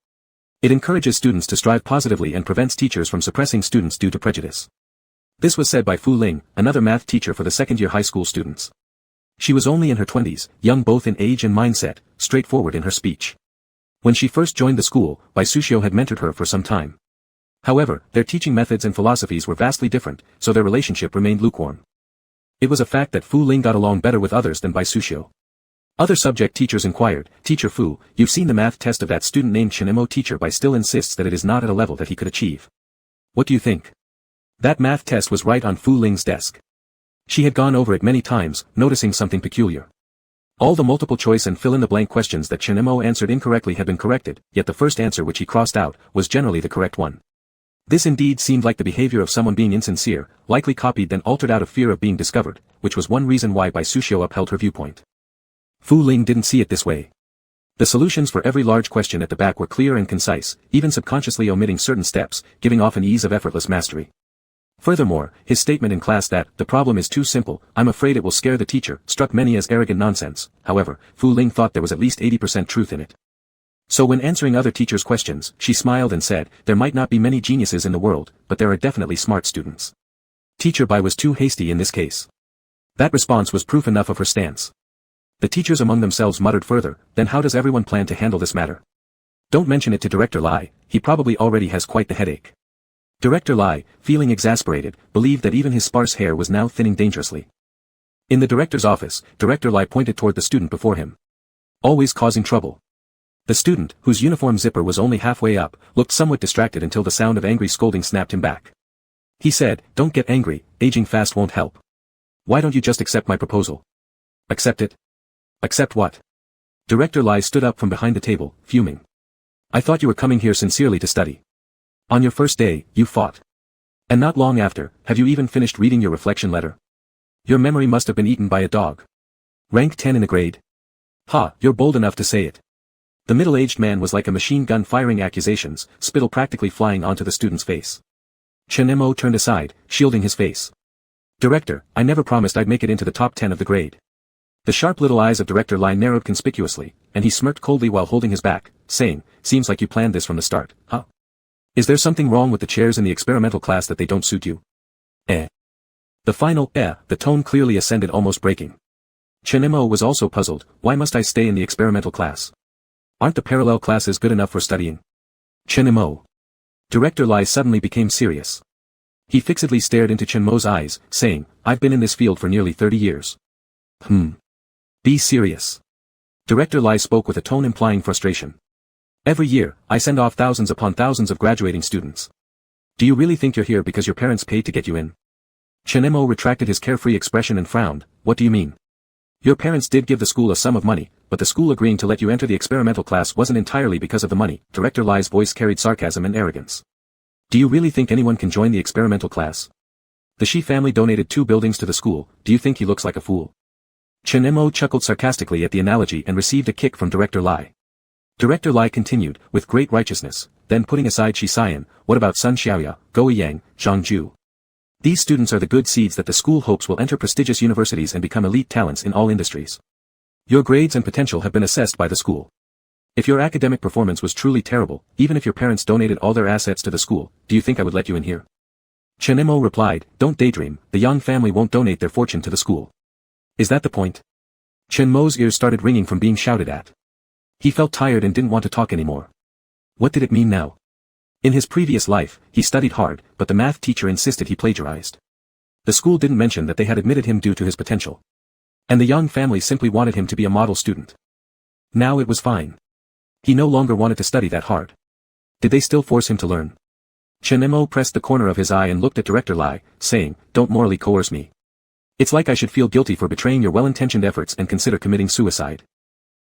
It encourages students to strive positively and prevents teachers from suppressing students due to prejudice. This was said by Fu Ling, another math teacher for the second-year high school students. She was only in her 20s, young both in age and mindset, straightforward in her speech. When she first joined the school, Bai Sushio had mentored her for some time. However, their teaching methods and philosophies were vastly different, so their relationship remained lukewarm. It was a fact that Fu Ling got along better with others than Bai Sushio. Other subject teachers inquired, "Teacher Fu, you've seen the math test of that student named Chen Mo. Teacher Bai still insists that it is not at a level that he could achieve. What do you think?" That math test was right on Fu Ling's desk. She had gone over it many times, noticing something peculiar. All the multiple choice and fill-in-the-blank questions that Chen Mo answered incorrectly had been corrected, yet the first answer which he crossed out, was generally the correct one. This indeed seemed like the behavior of someone being insincere, likely copied then altered out of fear of being discovered, which was one reason why Bai Sushio upheld her viewpoint. Fu Ling didn't see it this way. The solutions for every large question at the back were clear and concise, even subconsciously omitting certain steps, giving off an ease of effortless mastery. Furthermore, his statement in class that, "The problem is too simple, I'm afraid it will scare the teacher," struck many as arrogant nonsense. However, Fu Ling thought there was at least 80% truth in it. So when answering other teachers' questions, she smiled and said, "There might not be many geniuses in the world, but there are definitely smart students." Teacher Bai was too hasty in this case. That response was proof enough of her stance. The teachers among themselves muttered further, "Then how does everyone plan to handle this matter? Don't mention it to Director Lai, he probably already has quite the headache." Director Lai, feeling exasperated, believed that even his sparse hair was now thinning dangerously. In the director's office, Director Lai pointed toward the student before him. Always causing trouble. The student, whose uniform zipper was only halfway up, looked somewhat distracted until the sound of angry scolding snapped him back. He said, "Don't get angry, aging fast won't help. Why don't you just accept my proposal?" "Accept it?" "Accept what?" Director Lai stood up from behind the table, fuming. "I thought you were coming here sincerely to study. On your first day, you fought. And not long after, have you even finished reading your reflection letter? Your memory must have been eaten by a dog. Rank 10 in a grade. Ha, you're bold enough to say it." The middle-aged man was like a machine gun firing accusations, spittle practically flying onto the student's face. Chen Mo turned aside, shielding his face. "Director, I never promised I'd make it into the top 10 of the grade. The sharp little eyes of Director Lai narrowed conspicuously, and he smirked coldly while holding his back, saying, "Seems like you planned this from the start, huh? Is there something wrong with the chairs in the experimental class that they don't suit you?" The final the tone clearly ascended, almost breaking. Chen-mo was also puzzled. Why must I stay in the experimental class? Aren't the parallel classes good enough for studying? Chen-mo. Director Lai suddenly became serious. He fixedly stared into Chen-mo's eyes, saying, "I've been in this field for nearly 30 years. Be serious." Director Lai spoke with a tone implying frustration. "Every year, I send off thousands upon thousands of graduating students. Do you really think you're here because your parents paid to get you in?" Chen-mo retracted his carefree expression and frowned. "What do you mean? Your parents did give the school a sum of money, but the school agreeing to let you enter the experimental class wasn't entirely because of the money." Director Lai's voice carried sarcasm and arrogance. "Do you really think anyone can join the experimental class? The Shi family donated 2 buildings to the school. Do you think he looks like a fool?" Chen-mo chuckled sarcastically at the analogy and received a kick from Director Lai. Director Lai continued, with great righteousness, then putting aside Shi Xian, "What about Sun Xiaoya, Go Yang, Zhang Ju? These students are the good seeds that the school hopes will enter prestigious universities and become elite talents in all industries. Your grades and potential have been assessed by the school. If your academic performance was truly terrible, even if your parents donated all their assets to the school, do you think I would let you in here?" Chen-mo replied, "Don't daydream, the Yang family won't donate their fortune to the school. Is that the point?" Chen-mo's ears started ringing from being shouted at. He felt tired and didn't want to talk anymore. What did it mean now? In his previous life, he studied hard, but the math teacher insisted he plagiarized. The school didn't mention that they had admitted him due to his potential. And the Yang family simply wanted him to be a model student. Now it was fine. He no longer wanted to study that hard. Did they still force him to learn? Chen-mo pressed the corner of his eye and looked at Director Lai, saying, "Don't morally coerce me. It's like I should feel guilty for betraying your well-intentioned efforts and consider committing suicide.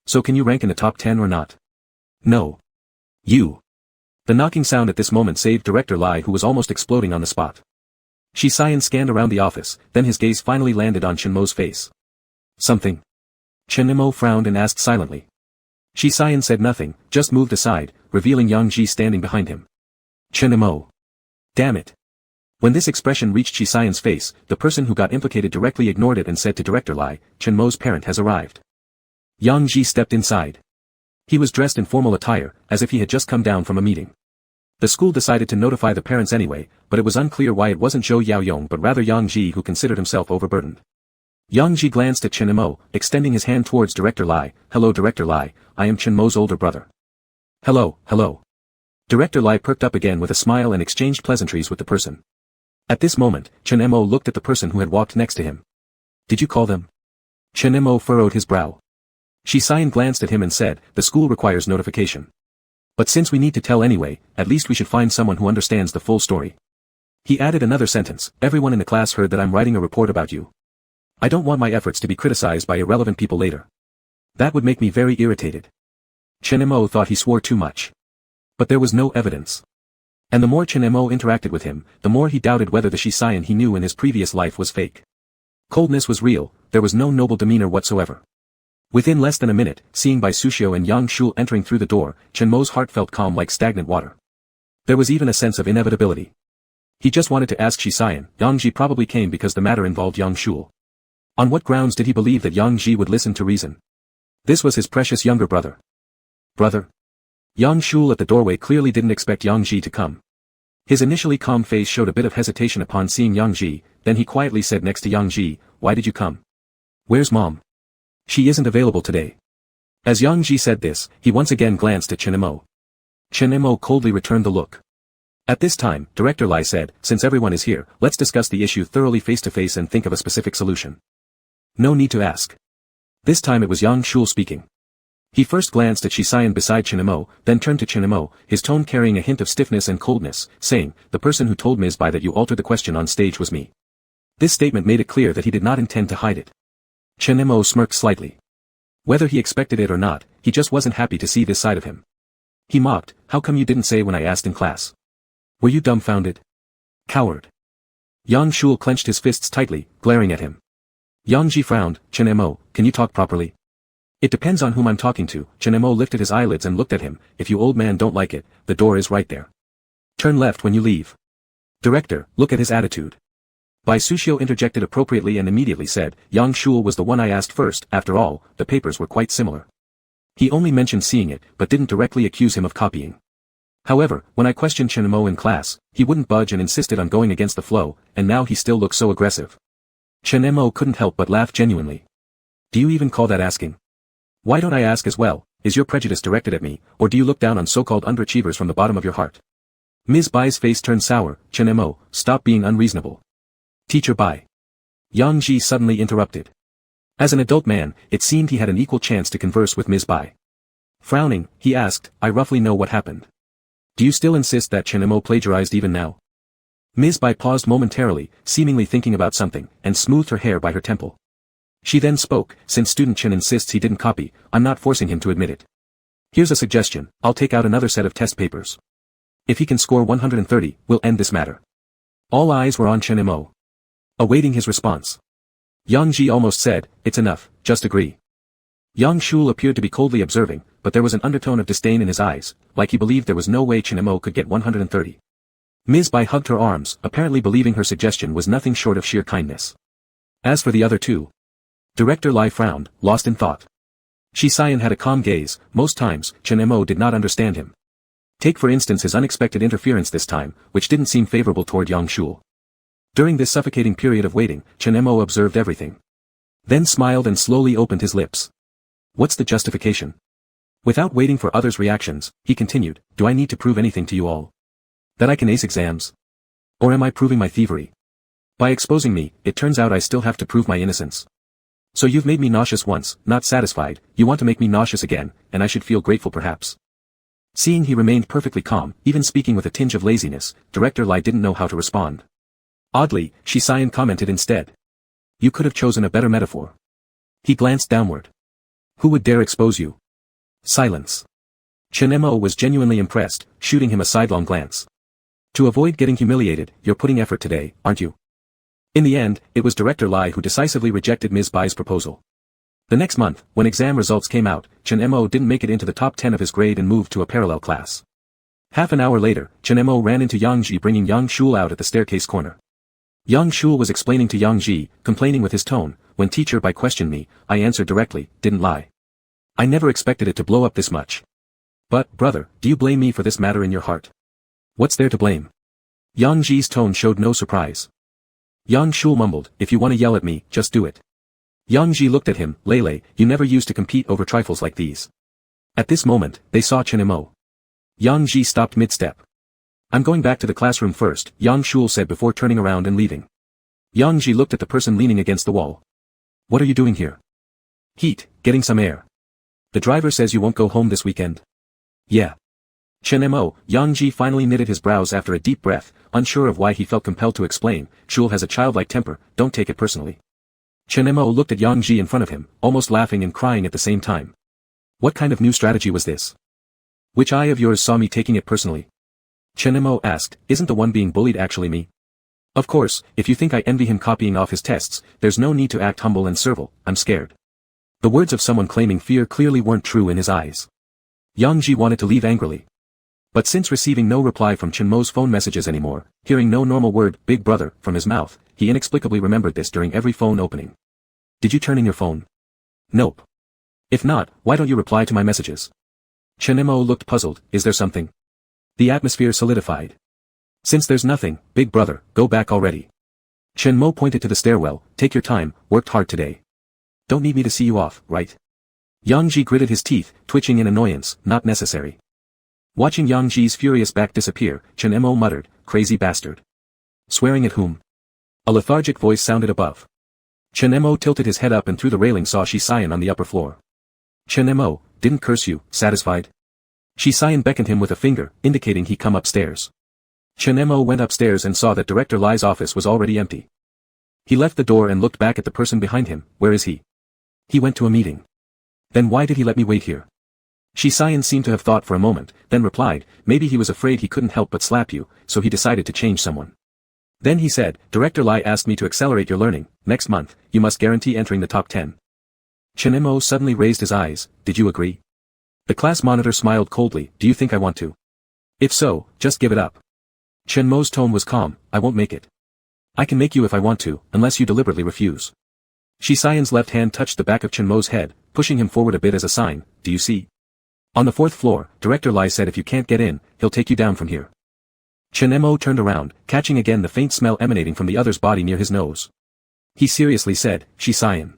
So can you rank in the top 10 or not?" "No. You." The knocking sound at this moment saved Director Lai, who was almost exploding on the spot. Shi Xian scanned around the office, then his gaze finally landed on Chen-mo's face. "Something?" Chen-mo frowned and asked silently. Shi Xian said nothing, just moved aside, revealing Yang Ji standing behind him. Chen-mo. Damn it. When this expression reached Shi Xian's face, the person who got implicated directly ignored it and said to Director Lai, "Chen-mo's parent has arrived." Yang Ji stepped inside. He was dressed in formal attire, as if he had just come down from a meeting. The school decided to notify the parents anyway, but it was unclear why it wasn't Zhou Yaoyong but rather Yang Ji who considered himself overburdened. Yang Ji glanced at Chen-mo, extending his hand towards Director Lai. "Hello Director Lai, I am Chen-mo's older brother." "Hello, hello." Director Lai perked up again with a smile and exchanged pleasantries with the person. At this moment, Chen-mo looked at the person who had walked next to him. "Did you call them?" Chen-mo furrowed his brow. Shi Xian glanced at him and said, "The school requires notification. But since we need to tell anyway, at least we should find someone who understands the full story." He added another sentence, "Everyone in the class heard that I'm writing a report about you. I don't want my efforts to be criticized by irrelevant people later. That would make me very irritated." Chen-mo thought he swore too much. But there was no evidence. And the more Chen-mo interacted with him, the more he doubted whether the Shi Xian he knew in his previous life was fake. Coldness was real, there was no noble demeanor whatsoever. Within less than a minute, seeing Bai Suxiu and Yang Shul entering through the door, Chen-mo's heart felt calm like stagnant water. There was even a sense of inevitability. He just wanted to ask Shi Xian. Yang Ji probably came because the matter involved Yang Shul. On what grounds did he believe that Yang Ji would listen to reason? This was his precious younger brother. Brother? Yang Shul at the doorway clearly didn't expect Yang Ji to come. His initially calm face showed a bit of hesitation upon seeing Yang Ji, then he quietly said next to Yang Ji, "Why did you come? Where's Mom? She isn't available today." As Yang Ji said this, he once again glanced at Chen-mo. Chen-mo coldly returned the look. At this time, Director Lai said, "Since everyone is here, let's discuss the issue thoroughly face-to-face and think of a specific solution." No need to ask. This time it was Yang Shul speaking. He first glanced at Shi Xian beside Chen-mo, then turned to Chen-mo, his tone carrying a hint of stiffness and coldness, saying, "The person who told Ms. Bai that you altered the question on stage was me." This statement made it clear that he did not intend to hide it. Chen-mo smirked slightly. Whether he expected it or not, he just wasn't happy to see this side of him. He mocked, "How come you didn't say when I asked in class? Were you dumbfounded? Coward." Yang Shul clenched his fists tightly, glaring at him. Yang Ji frowned. "Chen-mo, can you talk properly?" "It depends on whom I'm talking to." Chen-mo lifted his eyelids and looked at him. "If you old man don't like it, the door is right there. Turn left when you leave." "Director, look at his attitude. Bai Sushio interjected appropriately and immediately said, Yang Shul was the one I asked first, after all, the papers were quite similar. He only mentioned seeing it, but didn't directly accuse him of copying. However, when I questioned Chen Mo in class, he wouldn't budge and insisted on going against the flow, and now he still looks so aggressive. Chen Mo couldn't help but laugh genuinely. Do you even call that asking? Why don't I ask as well, is your prejudice directed at me, or do you look down on so-called underachievers from the bottom of your heart? Ms. Bai's face turned sour. Chen Mo, stop being unreasonable. Teacher Bai. Yang Ji suddenly interrupted. As an adult man, it seemed he had an equal chance to converse with Ms. Bai. Frowning, he asked, I roughly know what happened. Do you still insist that Chen Mo plagiarized even now? Ms. Bai paused momentarily, seemingly thinking about something, and smoothed her hair by her temple. She then spoke, since student Chen insists he didn't copy, I'm not forcing him to admit it. Here's a suggestion, I'll take out another set of test papers. If he can score 130, we'll end this matter. All eyes were on Chen Mo, awaiting his response. Yang Ji almost said, it's enough, just agree. Yang Shul appeared to be coldly observing, but there was an undertone of disdain in his eyes, like he believed there was no way Chen Mo could get 130. Ms. Bai hugged her arms, apparently believing her suggestion was nothing short of sheer kindness. As for the other two, Director Lai frowned, lost in thought. Shi Xian had a calm gaze. Most times, Chen Mo did not understand him. Take for instance his unexpected interference this time, which didn't seem favorable toward Yang Shul. During this suffocating period of waiting, Chen Mo observed everything. Then smiled and slowly opened his lips. What's the justification? Without waiting for others' reactions, he continued, do I need to prove anything to you all? That I can ace exams? Or am I proving my thievery? By exposing me, it turns out I still have to prove my innocence. So you've made me nauseous once, not satisfied, you want to make me nauseous again, and I should feel grateful perhaps. Seeing he remained perfectly calm, even speaking with a tinge of laziness, Director Lai didn't know how to respond. Oddly, Shi Xian commented instead. You could have chosen a better metaphor. He glanced downward. Who would dare expose you? Silence. Chen Mo was genuinely impressed, shooting him a sidelong glance. To avoid getting humiliated, you're putting effort today, aren't you? In the end, it was Director Lai who decisively rejected Ms. Bai's proposal. The next month, when exam results came out, Chen Mo didn't make it into the top 10 of his grade and moved to a parallel class. Half an hour later, Chen Mo ran into Yang Ji bringing Yang Shul out at the staircase corner. Yang Shul was explaining to Yang Ji, complaining with his tone, when Teacher Bai questioned me, I answered directly, didn't lie. I never expected it to blow up this much. But, brother, do you blame me for this matter in your heart? What's there to blame? Yang Ji's tone showed no surprise. Yang Shul mumbled, if you want to yell at me, just do it. Yang Ji looked at him, Lele, you never used to compete over trifles like these. At this moment, they saw Chen Mo. Yang Ji stopped mid-step. I'm going back to the classroom first, Yang Shul said before turning around and leaving. Yang Ji looked at the person leaning against the wall. What are you doing here? Heat, getting some air. The driver says you won't go home this weekend. Yeah. Chen Mo, Yang Ji finally knitted his brows after a deep breath, unsure of why he felt compelled to explain, Shul has a childlike temper, don't take it personally. Chen Mo looked at Yang Ji in front of him, almost laughing and crying at the same time. What kind of new strategy was this? Which eye of yours saw me taking it personally? Chen Mo asked, isn't the one being bullied actually me? Of course, if you think I envy him copying off his tests, there's no need to act humble and servile, I'm scared. The words of someone claiming fear clearly weren't true in his eyes. Yang Ji wanted to leave angrily. But since receiving no reply from Chen Mo's phone messages anymore, hearing no normal word, big brother, from his mouth, he inexplicably remembered this during every phone opening. Did you turn in your phone? Nope. If not, why don't you reply to my messages? Chen Mo looked puzzled, is there something? The atmosphere solidified. Since there's nothing, big brother, go back already. Chen Mo pointed to the stairwell, take your time, worked hard today. Don't need me to see you off, right? Yang Ji gritted his teeth, twitching in annoyance, not necessary. Watching Yang Ji's furious back disappear, Chen Mo muttered, crazy bastard. Swearing at whom? A lethargic voice sounded above. Chen Mo tilted his head up and through the railing saw Shi Xian on the upper floor. Chen Mo, didn't curse you, satisfied? Shi Xian beckoned him with a finger, indicating he come upstairs. Chen Mo went upstairs and saw that Director Lai's office was already empty. He left the door and looked back at the person behind him, where is he? He went to a meeting. Then why did he let me wait here? Shi Xian seemed to have thought for a moment, then replied, maybe he was afraid he couldn't help but slap you, so he decided to change someone. Then he said, Director Lai asked me to accelerate your learning, next month, you must guarantee entering the top 10. Chen Mo suddenly raised his eyes, did you agree? The class monitor smiled coldly, do you think I want to? If so, just give it up. Chen Mo's tone was calm, I won't make it. I can make you if I want to, unless you deliberately refuse. Shisayan's left hand touched the back of Chenmo's head, pushing him forward a bit as a sign, do you see? On the fourth floor, Director Lai said if you can't get in, he'll take you down from here. Chenmo turned around, catching again the faint smell emanating from the other's body near his nose. He seriously said, Shisayan.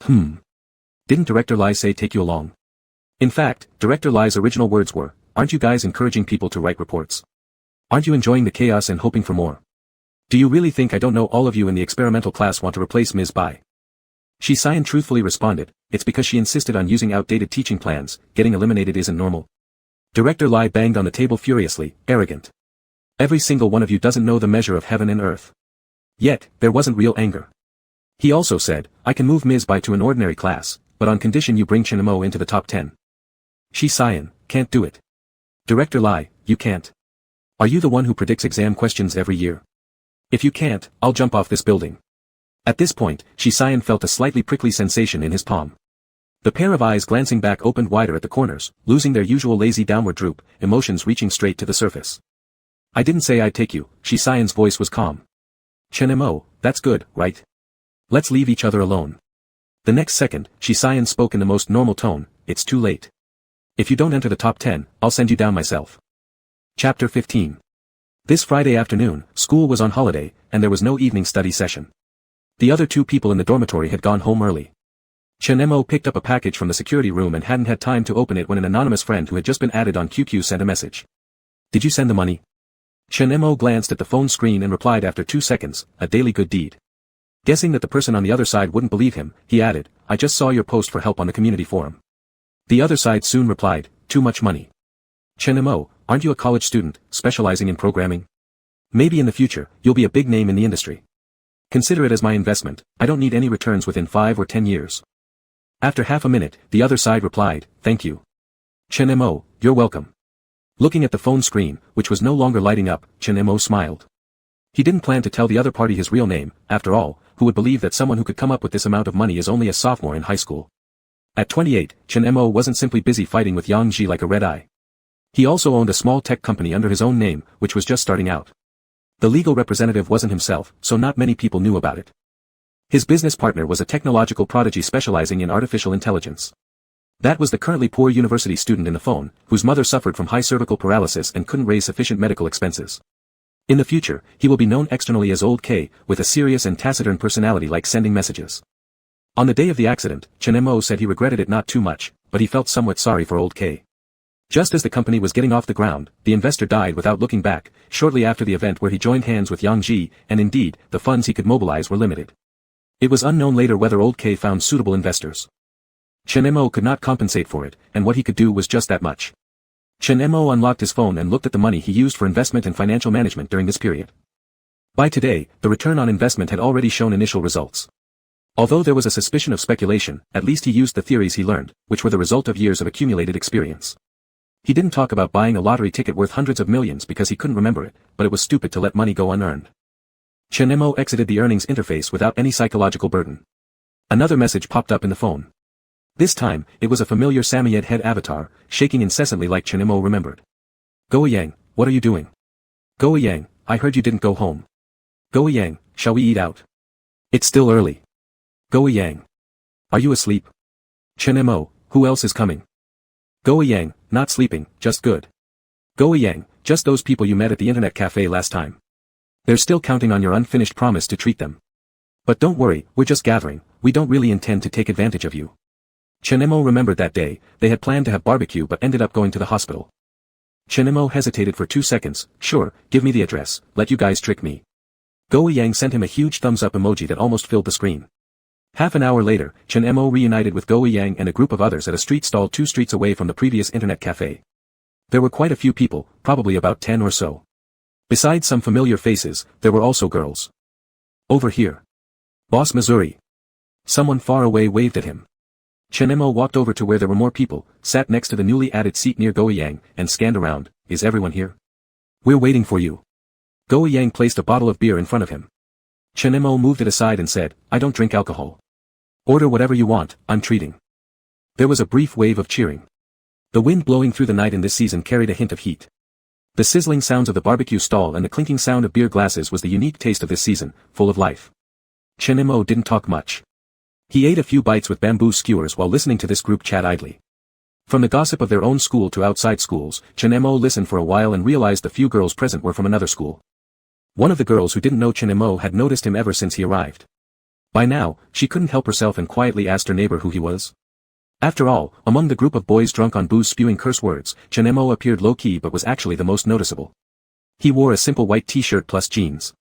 Didn't Director Lai say take you along? In fact, Director Lai's original words were, aren't you guys encouraging people to write reports? Aren't you enjoying the chaos and hoping for more? Do you really think I don't know all of you in the experimental class want to replace Ms. Bai? Shisayan truthfully responded, it's because she insisted on using outdated teaching plans, getting eliminated isn't normal. Director Lai banged on the table furiously, arrogant. Every single one of you doesn't know the measure of heaven and earth. Yet, there wasn't real anger. He also said, I can move Ms. Bai to an ordinary class, but on condition you bring Chenmo into the top 10. Shisayan, can't do it. Director Lai, you can't. Are you the one who predicts exam questions every year? If you can't, I'll jump off this building. At this point, Shisayan felt a slightly prickly sensation in his palm. The pair of eyes glancing back opened wider at the corners, losing their usual lazy downward droop, emotions reaching straight to the surface. I didn't say I'd take you, Shisayan's voice was calm. Chenmo, that's good, right? Let's leave each other alone. The next second, Shisayan spoke in the most normal tone, it's too late. If you don't enter the top 10, I'll send you down myself. Chapter 15. This Friday afternoon, school was on holiday, and there was no evening study session. The other two people in the dormitory had gone home early. Chenmo picked up a package from the security room and hadn't had time to open it when an anonymous friend who had just been added on QQ sent a message. Did you send the money? Chenmo glanced at the phone screen and replied after 2 seconds, a daily good deed. Guessing that the person on the other side wouldn't believe him, he added, I just saw your post for help on the community forum. The other side soon replied, too much money. Chenmo, aren't you a college student, specializing in programming? Maybe in the future, you'll be a big name in the industry. Consider it as my investment, I don't need any returns within 5 or 10 years. After half a minute, the other side replied, thank you. Chenmo, you're welcome. Looking at the phone screen, which was no longer lighting up, Chenmo smiled. He didn't plan to tell the other party his real name, after all, who would believe that someone who could come up with this amount of money is only a sophomore in high school. At 28, Chenmo wasn't simply busy fighting with Yang Ji like a red-eye. He also owned a small tech company under his own name, which was just starting out. The legal representative wasn't himself, so not many people knew about it. His business partner was a technological prodigy specializing in artificial intelligence. That was the currently poor university student in the phone, whose mother suffered from high cervical paralysis and couldn't raise sufficient medical expenses. In the future, he will be known externally as Old K, with a serious and taciturn personality like sending messages. On the day of the accident, Chenmo said he regretted it not too much, but he felt somewhat sorry for Old K. Just as the company was getting off the ground, the investor died without looking back, shortly after the event where he joined hands with Yang Ji, and indeed, the funds he could mobilize were limited. It was unknown later whether Old K found suitable investors. Chenmo could not compensate for it, and what he could do was just that much. Chenmo unlocked his phone and looked at the money he used for investment and financial management during this period. By today, the return on investment had already shown initial results. Although there was a suspicion of speculation, at least he used the theories he learned, which were the result of years of accumulated experience. He didn't talk about buying a lottery ticket worth hundreds of millions because he couldn't remember it, but it was stupid to let money go unearned. Chenmo exited the earnings interface without any psychological burden. Another message popped up in the phone. This time, it was a familiar Samoyed head avatar, shaking incessantly like Chenmo remembered. Goeyang, what are you doing? Goeyang, I heard you didn't go home. Goeyang, shall we eat out? It's still early. Goeyang. Are you asleep? Chenmo, who else is coming? Goeyang, not sleeping, just good. Goeyang, just those people you met at the internet cafe last time. They're still counting on your unfinished promise to treat them. But don't worry, we're just gathering, we don't really intend to take advantage of you. Chenmo remembered that day, they had planned to have barbecue but ended up going to the hospital. Chenmo hesitated for 2 seconds, sure, give me the address, let you guys trick me. Goeyang sent him a huge thumbs-up emoji that almost filled the screen. Half an hour later, Chenmo reunited with Goeyang and a group of others at a street stall 2 streets away from the previous internet cafe. There were quite a few people, probably about 10 or so. Besides some familiar faces, there were also girls. Over here. Boss Missouri. Someone far away waved at him. Chenmo walked over to where there were more people, sat next to the newly added seat near Goeyang, and scanned around. Is everyone here? We're waiting for you. Goeyang placed a bottle of beer in front of him. Chenmo moved it aside and said, I don't drink alcohol. Order whatever you want, I'm treating. There was a brief wave of cheering. The wind blowing through the night in this season carried a hint of heat. The sizzling sounds of the barbecue stall and the clinking sound of beer glasses was the unique taste of this season, full of life. Chen Mo didn't talk much. He ate a few bites with bamboo skewers while listening to this group chat idly. From the gossip of their own school to outside schools, Chen Mo listened for a while and realized the few girls present were from another school. One of the girls who didn't know Chen Mo had noticed him ever since he arrived. By now, she couldn't help herself and quietly asked her neighbor who he was. After all, among the group of boys drunk on booze spewing curse words, Chen Mo appeared low-key but was actually the most noticeable. He wore a simple white t-shirt plus jeans.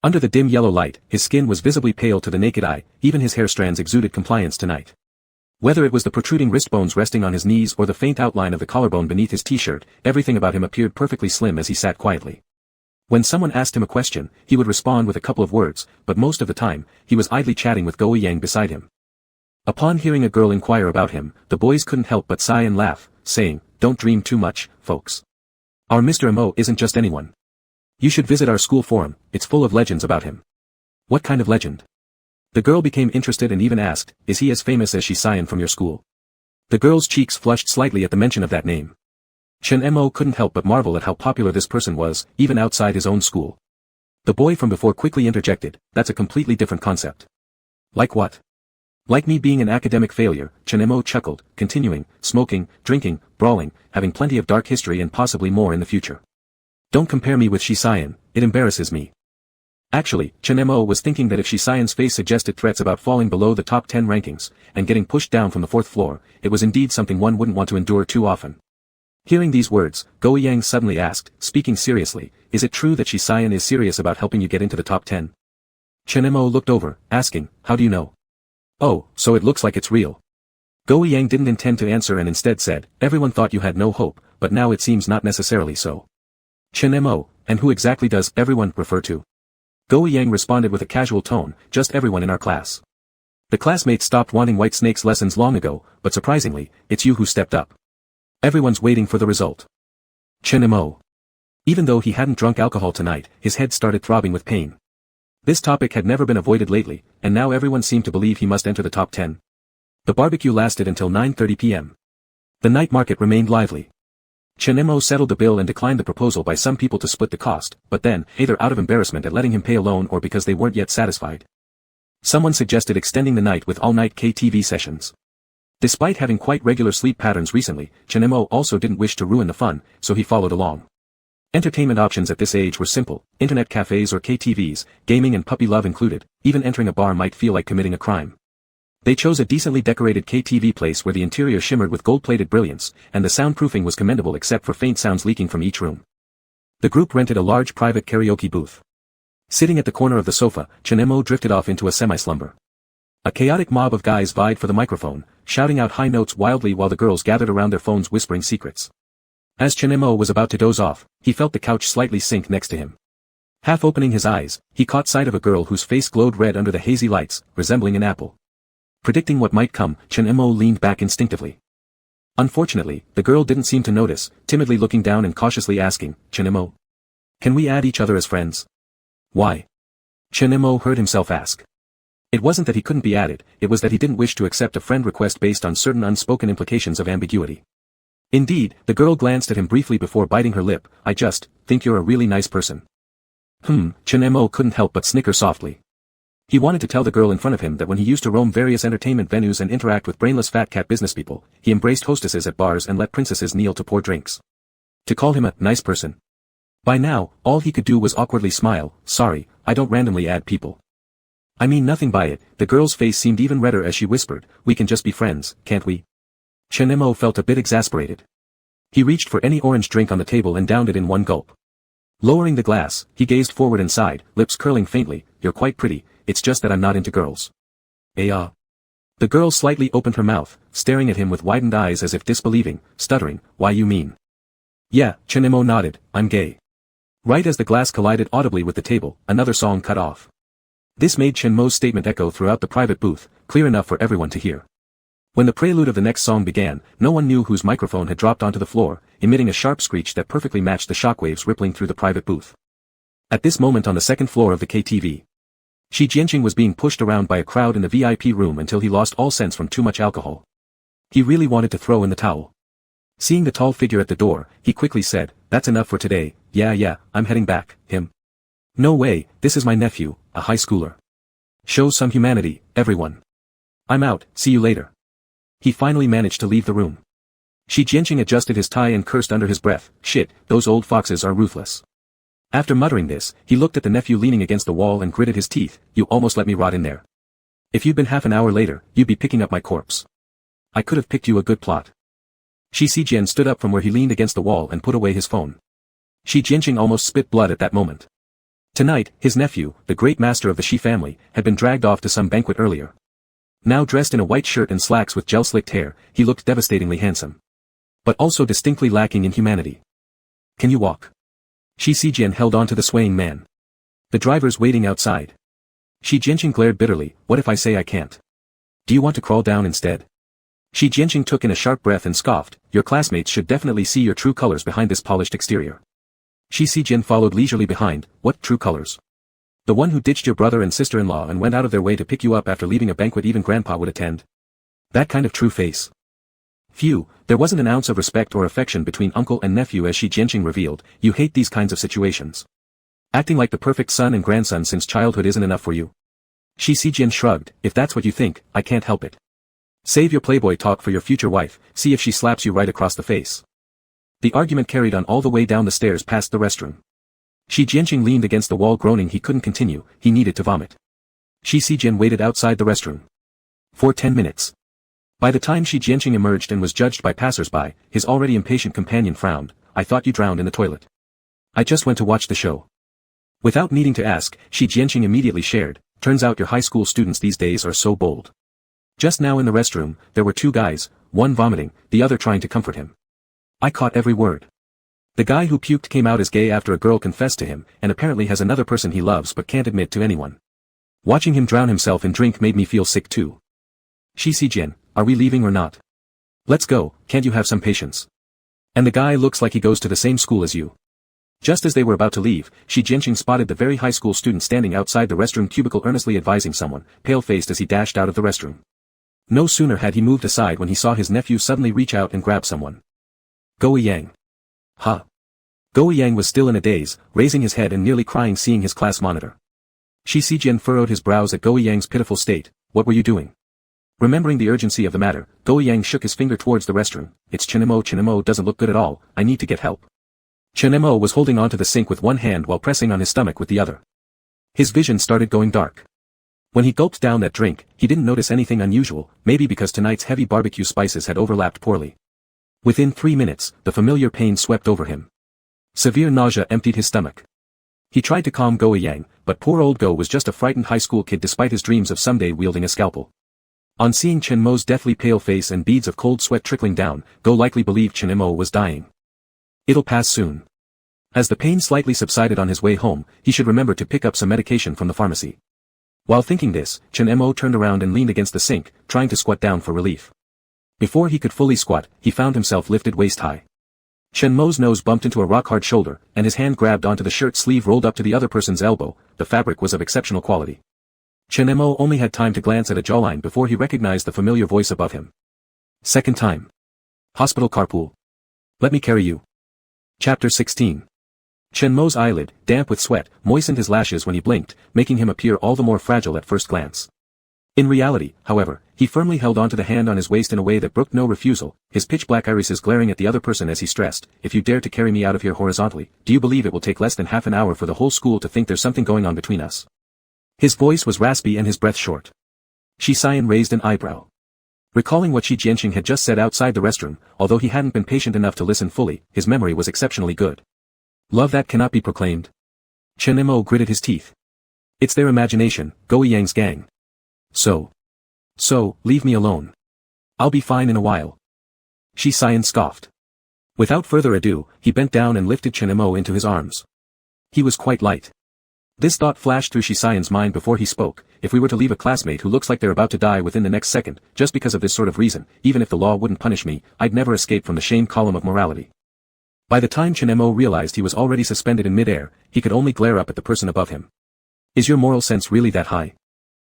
Under the dim yellow light, his skin was visibly pale to the naked eye, even his hair strands exuded compliance tonight. Whether it was the protruding wrist bones resting on his knees or the faint outline of the collarbone beneath his t-shirt, everything about him appeared perfectly slim as he sat quietly. When someone asked him a question, he would respond with a couple of words, but most of the time, he was idly chatting with Goji Yang beside him. Upon hearing a girl inquire about him, the boys couldn't help but sigh and laugh, saying, "Don't dream too much, folks. Our Mr. Mo isn't just anyone. You should visit our school forum, it's full of legends about him." "What kind of legend?" The girl became interested and even asked, "Is he as famous as Shisayan from your school?" The girl's cheeks flushed slightly at the mention of that name. Chen Mo couldn't help but marvel at how popular this person was, even outside his own school. The boy from before quickly interjected, "That's a completely different concept." "Like what?" "Like me being an academic failure," Chen Mo chuckled, continuing, "smoking, drinking, brawling, having plenty of dark history and possibly more in the future. Don't compare me with Shisayan, it embarrasses me." Actually, Chen Mo was thinking that if Shisayan's face suggested threats about falling below the top 10 rankings, and getting pushed down from the 4th floor, it was indeed something one wouldn't want to endure too often. Hearing these words, Goji Yang suddenly asked, speaking seriously, "Is it true that Shisayan is serious about helping you get into the top 10? Chen Mo looked over, asking, "How do you know?" "Oh, so it looks like it's real." Goji Yang didn't intend to answer and instead said, "Everyone thought you had no hope, but now it seems not necessarily so." Chen Mo, and who exactly does everyone refer to? Goji Yang responded with a casual tone, "Just everyone in our class. The classmates stopped wanting White Snake's lessons long ago, but surprisingly, it's you who stepped up. Everyone's waiting for the result." Chen Mo. Even though he hadn't drunk alcohol tonight, his head started throbbing with pain. This topic had never been avoided lately, and now everyone seemed to believe he must enter the top 10. The barbecue lasted until 9:30 p.m. The night market remained lively. Chen Mo settled the bill and declined the proposal by some people to split the cost, but then, either out of embarrassment at letting him pay alone or because they weren't yet satisfied, someone suggested extending the night with all-night KTV sessions. Despite having quite regular sleep patterns recently, Chen Mo also didn't wish to ruin the fun, so he followed along. Entertainment options at this age were simple, internet cafes or KTVs, gaming and puppy love included, even entering a bar might feel like committing a crime. They chose a decently decorated KTV place where the interior shimmered with gold-plated brilliance, and the soundproofing was commendable except for faint sounds leaking from each room. The group rented a large private karaoke booth. Sitting at the corner of the sofa, Chen Mo drifted off into a semi-slumber. A chaotic mob of guys vied for the microphone, shouting out high notes wildly while the girls gathered around their phones whispering secrets. As Chen Mo was about to doze off, he felt the couch slightly sink next to him. Half opening his eyes, he caught sight of a girl whose face glowed red under the hazy lights, resembling an apple. Predicting what might come, Chen Mo leaned back instinctively. Unfortunately, the girl didn't seem to notice, timidly looking down and cautiously asking, "Chen Mo, can we add each other as friends?" "Why?" Chen Mo heard himself ask. It wasn't that he couldn't be added, it was that he didn't wish to accept a friend request based on certain unspoken implications of ambiguity. Indeed, the girl glanced at him briefly before biting her lip, "I just think you're a really nice person." Chen Mo couldn't help but snicker softly. He wanted to tell the girl in front of him that when he used to roam various entertainment venues and interact with brainless fat cat businesspeople, he embraced hostesses at bars and let princesses kneel to pour drinks. To call him a nice person. By now, all he could do was awkwardly smile, "Sorry, I don't randomly add people. I mean nothing by it." The girl's face seemed even redder as she whispered, "We can just be friends, can't we?" Chen Mo felt a bit exasperated. He reached for any orange drink on the table and downed it in one gulp. Lowering the glass, he gazed forward and sighed, lips curling faintly, "You're quite pretty, it's just that I'm not into girls." The girl slightly opened her mouth, staring at him with widened eyes as if disbelieving, stuttering, "Why you mean?" "Yeah," Chen Mo nodded, "I'm gay." Right as the glass collided audibly with the table, another song cut off. This made Chen Mo's statement echo throughout the private booth, clear enough for everyone to hear. When the prelude of the next song began, no one knew whose microphone had dropped onto the floor, emitting a sharp screech that perfectly matched the shockwaves rippling through the private booth. At this moment on the second floor of the KTV, Shi Jianqing was being pushed around by a crowd in the VIP room until he lost all sense from too much alcohol. He really wanted to throw in the towel. Seeing the tall figure at the door, he quickly said, That's enough for today. Yeah, I'm heading back. Him. No way, this is my nephew, a high schooler. Show some humanity, everyone. I'm out, see you later. He finally managed to leave the room. Shi Jianqing adjusted his tie and cursed under his breath, shit, those old foxes are ruthless. After muttering this, he looked at the nephew leaning against the wall and gritted his teeth, you almost let me rot in there. If you'd been half an hour later, you'd be picking up my corpse. I could have picked you a good plot. Shi Zijian stood up from where he leaned against the wall and put away his phone. Shi Jianqing almost spit blood at that moment. Tonight, his nephew, the great master of the Shi family, had been dragged off to some banquet earlier. Now dressed in a white shirt and slacks with gel-slicked hair, he looked devastatingly handsome. But also distinctly lacking in humanity. Can you walk? Shi Zijian held on to the swaying man. The driver's waiting outside. Shi Jianqing glared bitterly, what if I say I can't? Do you want to crawl down instead? Shi Jianqing took in a sharp breath and scoffed, your classmates should definitely see your true colors behind this polished exterior. Shi Zijian followed leisurely behind, what true colors? The one who ditched your brother and sister-in-law and went out of their way to pick you up after leaving a banquet even grandpa would attend. That kind of true face. Phew, there wasn't an ounce of respect or affection between uncle and nephew as Shi Jianqing revealed, you hate these kinds of situations. Acting like the perfect son and grandson since childhood isn't enough for you. Shi Zijian shrugged, if that's what you think, I can't help it. Save your playboy talk for your future wife, see if she slaps you right across the face. The argument carried on all the way down the stairs past the restroom. Shi Jianqing leaned against the wall groaning he couldn't continue, he needed to vomit. Shi Zijian waited outside the restroom. For 10 minutes. By the time Shi Jianqing emerged and was judged by passers-by, his already impatient companion frowned, I thought you drowned in the toilet. I just went to watch the show. Without needing to ask, Shi Jianqing immediately shared, turns out your high school students these days are so bold. Just now in the restroom, there were two guys, one vomiting, the other trying to comfort him. I caught every word. The guy who puked came out as gay after a girl confessed to him, and apparently has another person he loves but can't admit to anyone. Watching him drown himself in drink made me feel sick too. Shi Zijian, are we leaving or not? Let's go, can't you have some patience? And the guy looks like he goes to the same school as you. Just as they were about to leave, Shi Jianqing spotted the very high school student standing outside the restroom cubicle earnestly advising someone, pale-faced as he dashed out of the restroom. No sooner had he moved aside when he saw his nephew suddenly reach out and grab someone. Go Yang. Huh. Go Yang was still in a daze, raising his head and nearly crying seeing his class monitor. Shi Zijian furrowed his brows at Go Yang's pitiful state, what were you doing? Remembering the urgency of the matter, Go Yang shook his finger towards the restroom, it's Chenemo doesn't look good at all, I need to get help. Chenemo was holding onto the sink with one hand while pressing on his stomach with the other. His vision started going dark. When he gulped down that drink, he didn't notice anything unusual, maybe because tonight's heavy barbecue spices had overlapped poorly. Within 3 minutes, the familiar pain swept over him. Severe nausea emptied his stomach. He tried to calm Go Yang, but poor old Go was just a frightened high school kid despite his dreams of someday wielding a scalpel. On seeing Chenmo's deathly pale face and beads of cold sweat trickling down, Go likely believed Chenmo was dying. It'll pass soon. As the pain slightly subsided on his way home, he should remember to pick up some medication from the pharmacy. While thinking this, Chenmo turned around and leaned against the sink, trying to squat down for relief. Before he could fully squat, he found himself lifted waist-high. Chenmo's nose bumped into a rock-hard shoulder, and his hand grabbed onto the shirt sleeve rolled up to the other person's elbow, the fabric was of exceptional quality. Chenmo only had time to glance at a jawline before he recognized the familiar voice above him. Second time. Hospital carpool. Let me carry you. Chapter 16. Chenmo's eyelid, damp with sweat, moistened his lashes when he blinked, making him appear all the more fragile at first glance. In reality, however, he firmly held onto the hand on his waist in a way that brooked no refusal, his pitch-black irises glaring at the other person as he stressed, if you dare to carry me out of here horizontally, do you believe it will take less than half an hour for the whole school to think there's something going on between us? His voice was raspy and his breath short. Shi Xian raised an eyebrow. Recalling what Shi Jianqing had just said outside the restroom, although he hadn't been patient enough to listen fully, his memory was exceptionally good. Love that cannot be proclaimed. Chen Mo gritted his teeth. It's their imagination, Go Yang's gang. So, leave me alone. I'll be fine in a while. Shi Xian scoffed. Without further ado, he bent down and lifted Chen Mo into his arms. He was quite light. This thought flashed through Shi Xian's mind before he spoke, if we were to leave a classmate who looks like they're about to die within the next second, just because of this sort of reason, even if the law wouldn't punish me, I'd never escape from the shame column of morality. By the time Chen Mo realized he was already suspended in midair, he could only glare up at the person above him. Is your moral sense really that high?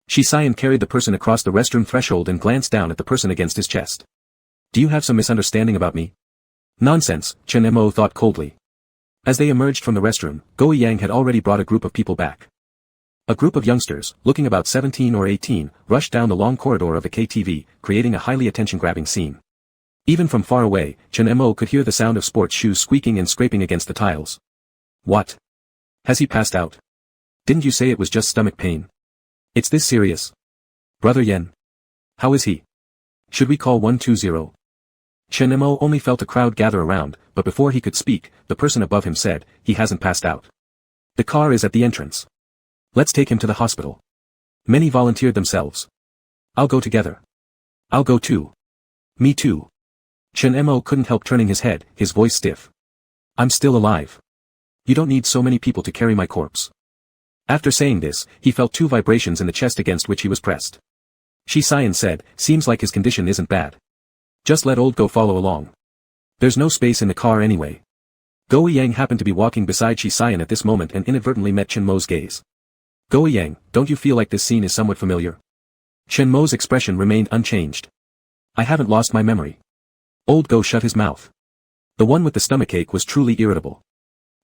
Shi Xian carried the person across the restroom threshold and glanced down at the person against his chest. Do you have some misunderstanding about me? Nonsense, Chen Mo thought coldly. As they emerged from the restroom, Go Yang had already brought a group of people back. A group of youngsters, looking about 17 or 18, rushed down the long corridor of the KTV, creating a highly attention-grabbing scene. Even from far away, Chen Mo could hear the sound of sports shoes squeaking and scraping against the tiles. What? Has he passed out? Didn't you say it was just stomach pain? It's this serious? Brother Yen. How is he? Should we call 120? Chen Mo only felt a crowd gather around, but before he could speak, the person above him said, he hasn't passed out. The car is at the entrance. Let's take him to the hospital. Many volunteered themselves. I'll go together. I'll go too. Me too. Chen Mo couldn't help turning his head, his voice stiff. I'm still alive. You don't need so many people to carry my corpse. After saying this, he felt 2 vibrations in the chest against which he was pressed. Shi Xian said, seems like his condition isn't bad. Just let old Go follow along. There's no space in the car anyway. Go Yang happened to be walking beside Shi Xian at this moment and inadvertently met Chen Mo's gaze. Go Yang, don't you feel like this scene is somewhat familiar? Chen Mo's expression remained unchanged. I haven't lost my memory. Old Go shut his mouth. The one with the stomachache was truly irritable.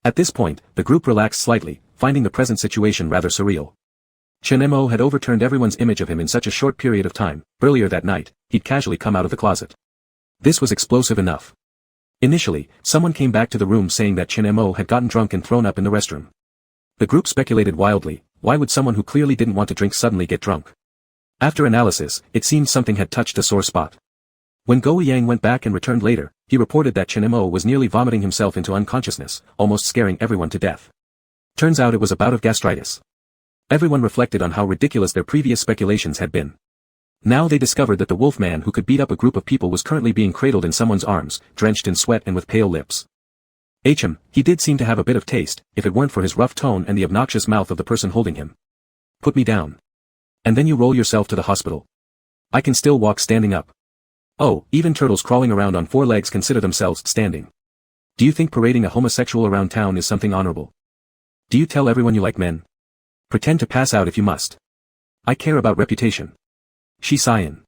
At this point, the group relaxed slightly, finding the present situation rather surreal. Chen Mo had overturned everyone's image of him in such a short period of time. Earlier that night, he'd casually come out of the closet. This was explosive enough. Initially, someone came back to the room saying that Chen Mo had gotten drunk and thrown up in the restroom. The group speculated wildly, why would someone who clearly didn't want to drink suddenly get drunk? After analysis, it seemed something had touched a sore spot. When Go Yang went back and returned later, he reported that Chen Mo was nearly vomiting himself into unconsciousness, almost scaring everyone to death. Turns out it was a bout of gastritis. Everyone reflected on how ridiculous their previous speculations had been. Now they discovered that the wolfman who could beat up a group of people was currently being cradled in someone's arms, drenched in sweat and with pale lips. He did seem to have a bit of taste, if it weren't for his rough tone and the obnoxious mouth of the person holding him. Put me down. And then you roll yourself to the hospital. I can still walk standing up. Oh, even turtles crawling around on 4 legs consider themselves standing. Do you think parading a homosexual around town is something honorable? Do you tell everyone you like men? Pretend to pass out if you must. I care about reputation. Shi Xian.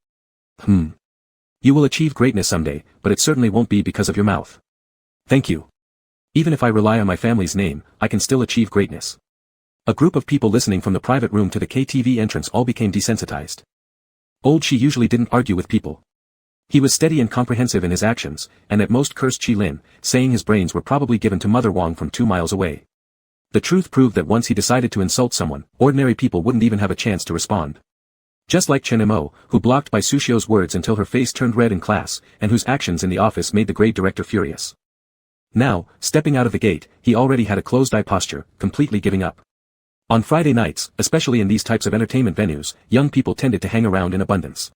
You will achieve greatness someday, but it certainly won't be because of your mouth. Thank you. Even if I rely on my family's name, I can still achieve greatness. A group of people listening from the private room to the KTV entrance all became desensitized. Old Shi usually didn't argue with people. He was steady and comprehensive in his actions, and at most cursed Qi Lin, saying his brains were probably given to Mother Wang from 2 miles away. The truth proved that once he decided to insult someone, ordinary people wouldn't even have a chance to respond. Just like Chen Mo, who blocked Bai Sushio's words until her face turned red in class, and whose actions in the office made the grade director furious. Now, stepping out of the gate, he already had a closed-eye posture, completely giving up. On Friday nights, especially in these types of entertainment venues, young people tended to hang around in abundance.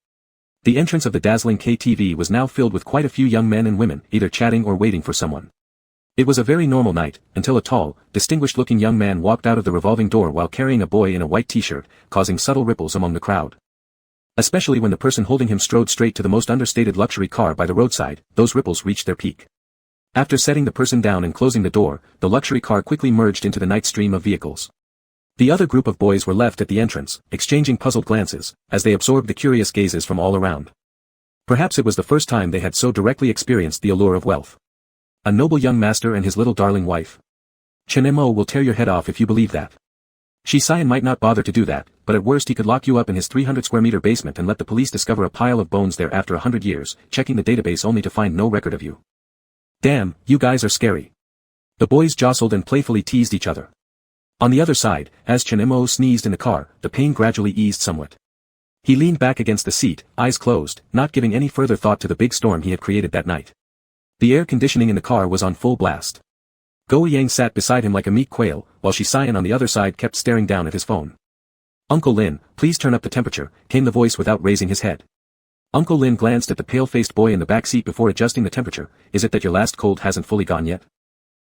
The entrance of the dazzling KTV was now filled with quite a few young men and women, either chatting or waiting for someone. It was a very normal night, until a tall, distinguished-looking young man walked out of the revolving door while carrying a boy in a white t-shirt, causing subtle ripples among the crowd. Especially when the person holding him strode straight to the most understated luxury car by the roadside, those ripples reached their peak. After setting the person down and closing the door, the luxury car quickly merged into the night stream of vehicles. The other group of boys were left at the entrance, exchanging puzzled glances, as they absorbed the curious gazes from all around. Perhaps it was the first time they had so directly experienced the allure of wealth. A noble young master and his little darling wife. Chen Mo will tear your head off if you believe that. Shi Xian might not bother to do that, but at worst he could lock you up in his 300 square meter basement and let the police discover a pile of bones there after 100 years, checking the database only to find no record of you. Damn, you guys are scary. The boys jostled and playfully teased each other. On the other side, as Chen Mo sneezed in the car, the pain gradually eased somewhat. He leaned back against the seat, eyes closed, not giving any further thought to the big storm he had created that night. The air conditioning in the car was on full blast. Go Yang sat beside him like a meek quail, while Shi Xian on the other side kept staring down at his phone. Uncle Lin, please turn up the temperature, came the voice without raising his head. Uncle Lin glanced at the pale-faced boy in the back seat before adjusting the temperature. Is it that your last cold hasn't fully gone yet?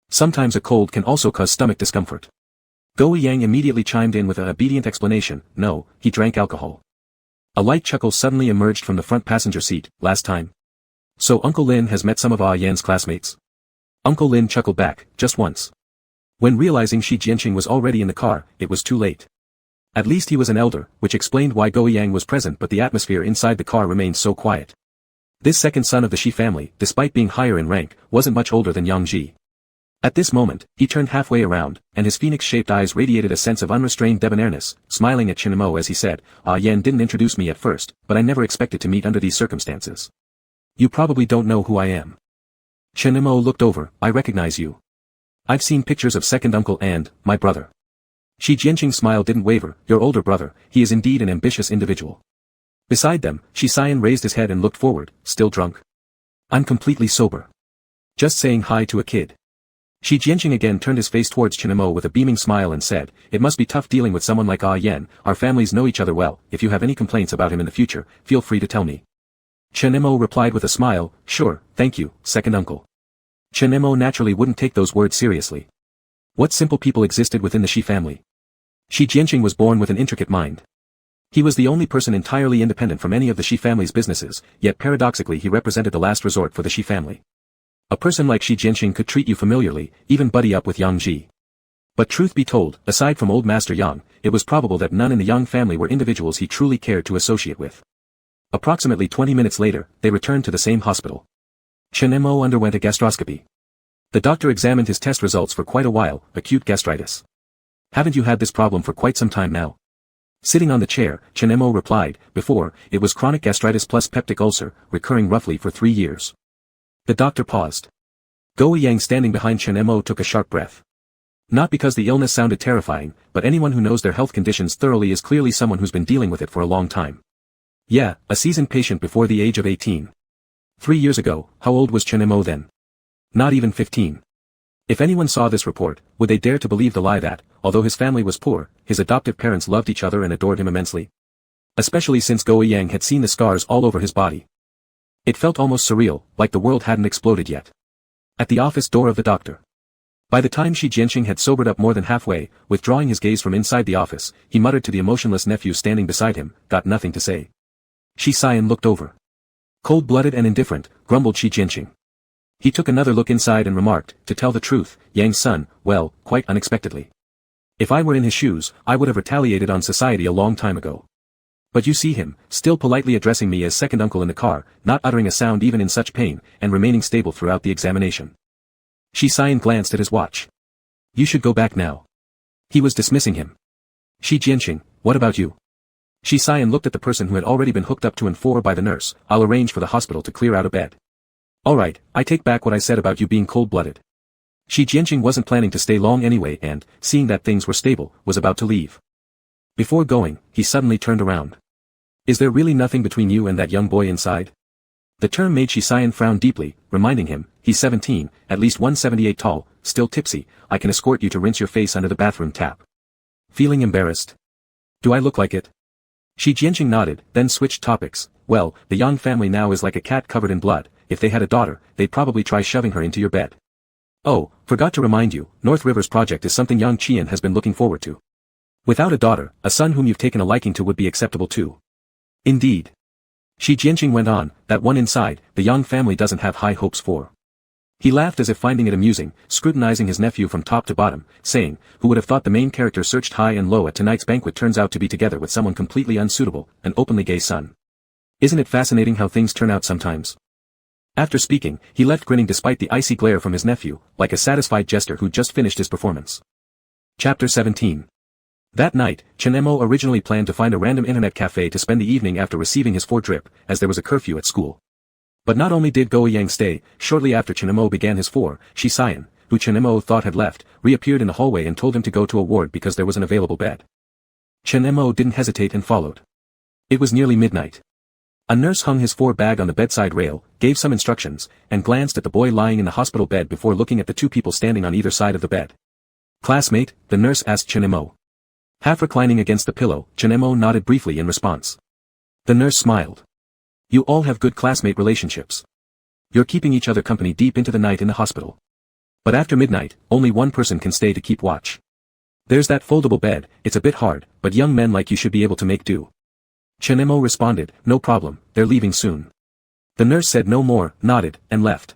Sometimes a cold can also cause stomach discomfort. Go Yang immediately chimed in with an obedient explanation. No, he drank alcohol. A light chuckle suddenly emerged from the front passenger seat. Last time. So Uncle Lin has met some of Ah Yan's classmates? Uncle Lin chuckled back, just once. When realizing Shi Jianqing was already in the car, it was too late. At least he was an elder, which explained why Go Yang was present, but the atmosphere inside the car remained so quiet. This second son of the Shi family, despite being higher in rank, wasn't much older than Yang Ji. At this moment, he turned halfway around, and his phoenix-shaped eyes radiated a sense of unrestrained debonairness, smiling at Chinemo as he said, "Ah Yen didn't introduce me at first, but I never expected to meet under these circumstances. You probably don't know who I am." Chinemo looked over. "I recognize you. I've seen pictures of second uncle and, my brother." Shi Jianqing's smile didn't waver. "Your older brother, he is indeed an ambitious individual." Beside them, Shi Xian raised his head and looked forward. "Still drunk?" "I'm completely sober. Just saying hi to a kid." Shi Jianqing again turned his face towards Chinemo with a beaming smile and said, "It must be tough dealing with someone like Ah Yen. Our families know each other well. If you have any complaints about him in the future, feel free to tell me." Chinemo replied with a smile, "Sure, thank you, second uncle." Chinemo naturally wouldn't take those words seriously. What simple people existed within the Shi family? Shi Jianqing was born with an intricate mind. He was the only person entirely independent from any of the Shi family's businesses, yet paradoxically he represented the last resort for the Shi family. A person like Shi Jianqing could treat you familiarly, even buddy up with Yang Ji. But truth be told, aside from old Master Yang, it was probable that none in the Yang family were individuals he truly cared to associate with. Approximately 20 minutes later, they returned to the same hospital. Chinemo underwent a gastroscopy. The doctor examined his test results for quite a while. Acute gastritis. "Haven't you had this problem for quite some time now?" Sitting on the chair, Chinemo replied, "Before, it was chronic gastritis plus peptic ulcer, recurring roughly for 3 years. The doctor paused. Go Yang standing behind Chinemo took a sharp breath. Not because the illness sounded terrifying, but anyone who knows their health conditions thoroughly is clearly someone who's been dealing with it for a long time. Yeah, a seasoned patient before the age of 18. 3 years ago, how old was Chinemo then? Not even 15. If anyone saw this report, would they dare to believe the lie that, although his family was poor, his adoptive parents loved each other and adored him immensely? Especially since Go Yang had seen the scars all over his body. It felt almost surreal, like the world hadn't exploded yet. At the office door of the doctor. By the time Shi Jianqing had sobered up more than halfway, withdrawing his gaze from inside the office, he muttered to the emotionless nephew standing beside him, "Got nothing to say." Shi Xian looked over. Cold-blooded and indifferent, grumbled Shi Jianqing. He took another look inside and remarked, "To tell the truth, Yang's son, well, quite unexpectedly. If I were in his shoes, I would have retaliated on society a long time ago. But you see him, still politely addressing me as second uncle in the car, not uttering a sound even in such pain, and remaining stable throughout the examination." Shi Xian glanced at his watch. "You should go back now." He was dismissing him. "Shi Jianqing, what about you?" Shi Xian looked at the person who had already been hooked up to and for by the nurse. "I'll arrange for the hospital to clear out a bed." "Alright, I take back what I said about you being cold-blooded." Shi Jianqing wasn't planning to stay long anyway and, seeing that things were stable, was about to leave. Before going, he suddenly turned around. "Is there really nothing between you and that young boy inside?" The term made Shi Xian frown deeply, reminding him, "He's 17, at least 178 tall, still tipsy, I can escort you to rinse your face under the bathroom tap." Feeling embarrassed? "Do I look like it?" Shi Jianqing nodded, then switched topics. "Well, the Yang family now is like a cat covered in blood. If they had a daughter, they'd probably try shoving her into your bed. Oh, forgot to remind you, North River's project is something young Qian has been looking forward to. Without a daughter, a son whom you've taken a liking to would be acceptable too." "Indeed." Shi Jianqing went on, "That one inside, the Yang family doesn't have high hopes for." He laughed as if finding it amusing, scrutinizing his nephew from top to bottom, saying, "Who would have thought the main character searched high and low at tonight's banquet turns out to be together with someone completely unsuitable, an openly gay son. Isn't it fascinating how things turn out sometimes?" After speaking, he left grinning despite the icy glare from his nephew, like a satisfied jester who just finished his performance. Chapter 17. That night, Chinemo originally planned to find a random internet cafe to spend the evening after receiving his 4 drip, as there was a curfew at school. But not only did Go Yang stay, shortly after Chinemo began his 4, Shi Xian, who Chinemo thought had left, reappeared in the hallway and told him to go to a ward because there was an available bed. Chinemo didn't hesitate and followed. It was nearly midnight. A nurse hung his 4 bag on the bedside rail, gave some instructions, and glanced at the boy lying in the hospital bed before looking at the 2 people standing on either side of the bed. "Classmate?" the nurse asked Chinemo. Half reclining against the pillow, Chinemo nodded briefly in response. The nurse smiled. "You all have good classmate relationships. You're keeping each other company deep into the night in the hospital. But after midnight, only one person can stay to keep watch. There's that foldable bed, it's a bit hard, but young men like you should be able to make do." Chinemo responded, "No problem, they're leaving soon." The nurse said no more, nodded, and left.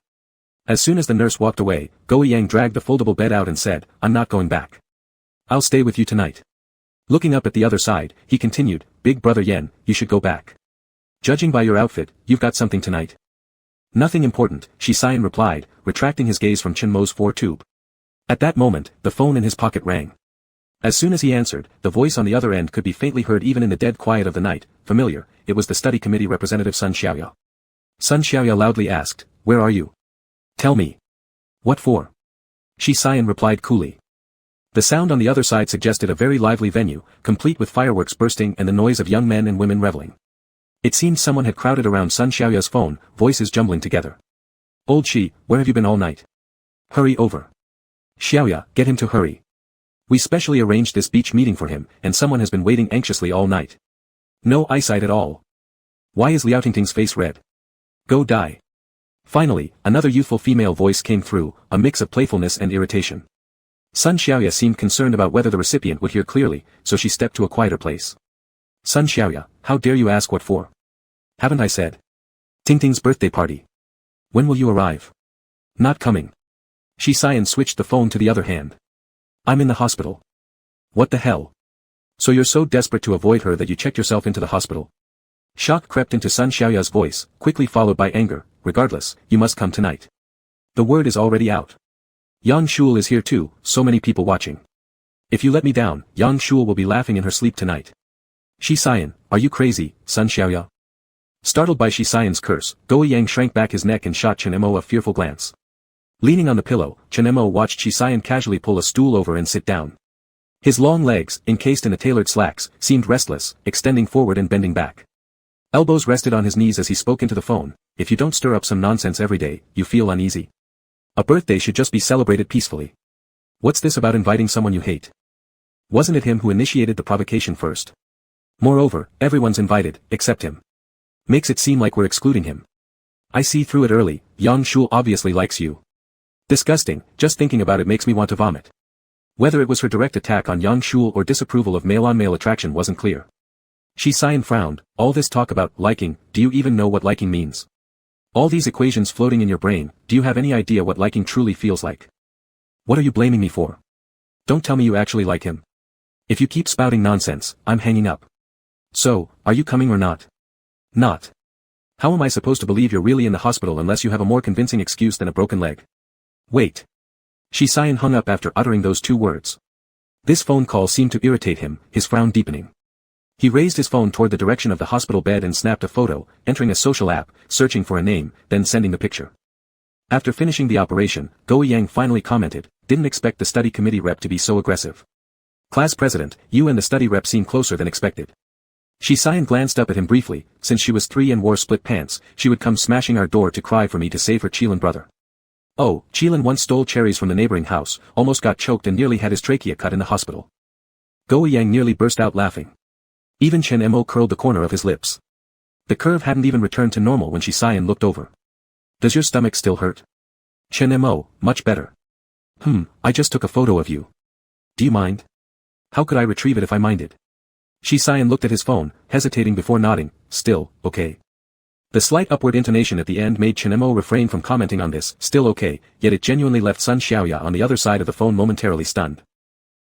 As soon as the nurse walked away, Go Yang dragged the foldable bed out and said, "I'm not going back. I'll stay with you tonight." Looking up at the other side, he continued, "Big brother Yen, you should go back. Judging by your outfit, you've got something tonight." "Nothing important," Shi Xian replied, retracting his gaze from Chinmo's 4 tube. At that moment, the phone in his pocket rang. As soon as he answered, the voice on the other end could be faintly heard even in the dead quiet of the night, familiar. It was the study committee representative Sun Xiaoya. Sun Xiaoya loudly asked, "Where are you? Tell me." "What for?" Shi Xian replied coolly. The sound on the other side suggested a very lively venue, complete with fireworks bursting and the noise of young men and women reveling. It seemed someone had crowded around Sun Xiaoya's phone, voices jumbling together. "Old Shi, where have you been all night? Hurry over. Xiaoya, get him to hurry. We specially arranged this beach meeting for him, and someone has been waiting anxiously all night. No eyesight at all. Why is Liao Tingting's face red? Go die." Finally, another youthful female voice came through, a mix of playfulness and irritation. Sun Xiaoya seemed concerned about whether the recipient would hear clearly, so she stepped to a quieter place. "Sun Xiaoya, how dare you ask what for? Haven't I said? Tingting's birthday party. When will you arrive? Not coming." Shi Xian switched the phone to the other hand. "I'm in the hospital." "What the hell? So you're so desperate to avoid her that you checked yourself into the hospital?" Shock crept into Sun Xiaoya's voice, quickly followed by anger. "Regardless, you must come tonight. The word is already out. Yang Shul is here too, so many people watching. If you let me down, Yang Shul will be laughing in her sleep tonight." "Shi Xian, are you crazy, Sun Xiaoya?" Startled by Shi Xian's curse, Goji Yang shrank back his neck and shot Chen Mo a fearful glance. Leaning on the pillow, Chen Mo watched Shi Xian casually pull a stool over and sit down. His long legs, encased in the tailored slacks, seemed restless, extending forward and bending back. Elbows rested on his knees as he spoke into the phone. "If you don't stir up some nonsense every day, you feel uneasy. A birthday should just be celebrated peacefully. What's this about inviting someone you hate? Wasn't it him who initiated the provocation first? Moreover, everyone's invited, except him. Makes it seem like we're excluding him. I see through it early, Yang Shul obviously likes you. Disgusting, just thinking about it makes me want to vomit." Whether it was her direct attack on Yang Shul or disapproval of male-on-male attraction wasn't clear. Shi Xian frowned. "All this talk about liking, do you even know what liking means? All these equations floating in your brain, do you have any idea what liking truly feels like? What are you blaming me for? Don't tell me you actually like him. If you keep spouting nonsense, I'm hanging up. So, are you coming or not?" "Not. How am I supposed to believe you're really in the hospital unless you have a more convincing excuse than a broken leg?" "Wait." Shi Xian hung up after uttering those two words. This phone call seemed to irritate him, his frown deepening. He raised his phone toward the direction of the hospital bed and snapped a photo, entering a social app, searching for a name, then sending the picture. After finishing the operation, Goji Yang finally commented, "Didn't expect the study committee rep to be so aggressive. Class president, you and the study rep seem closer than expected." Shi Xian glanced up at him briefly. "Since she was 3 and wore split pants, she would come smashing our door to cry for me to save her Qilin brother. Oh, Qilin once stole cherries from the neighboring house, almost got choked and nearly had his trachea cut in the hospital." Goji Yang nearly burst out laughing. Even Chen Mo curled the corner of his lips. The curve hadn't even returned to normal when Shi Xian looked over. "Does your stomach still hurt?" "Chen Mo, much better." I just took a photo of you. Do you mind?" "How could I retrieve it if I minded?" Shi Xian looked at his phone, hesitating before nodding. "Still, okay." The slight upward intonation at the end made Chen Mo refrain from commenting on this, "still okay," yet it genuinely left Sun Xiaoya on the other side of the phone momentarily stunned.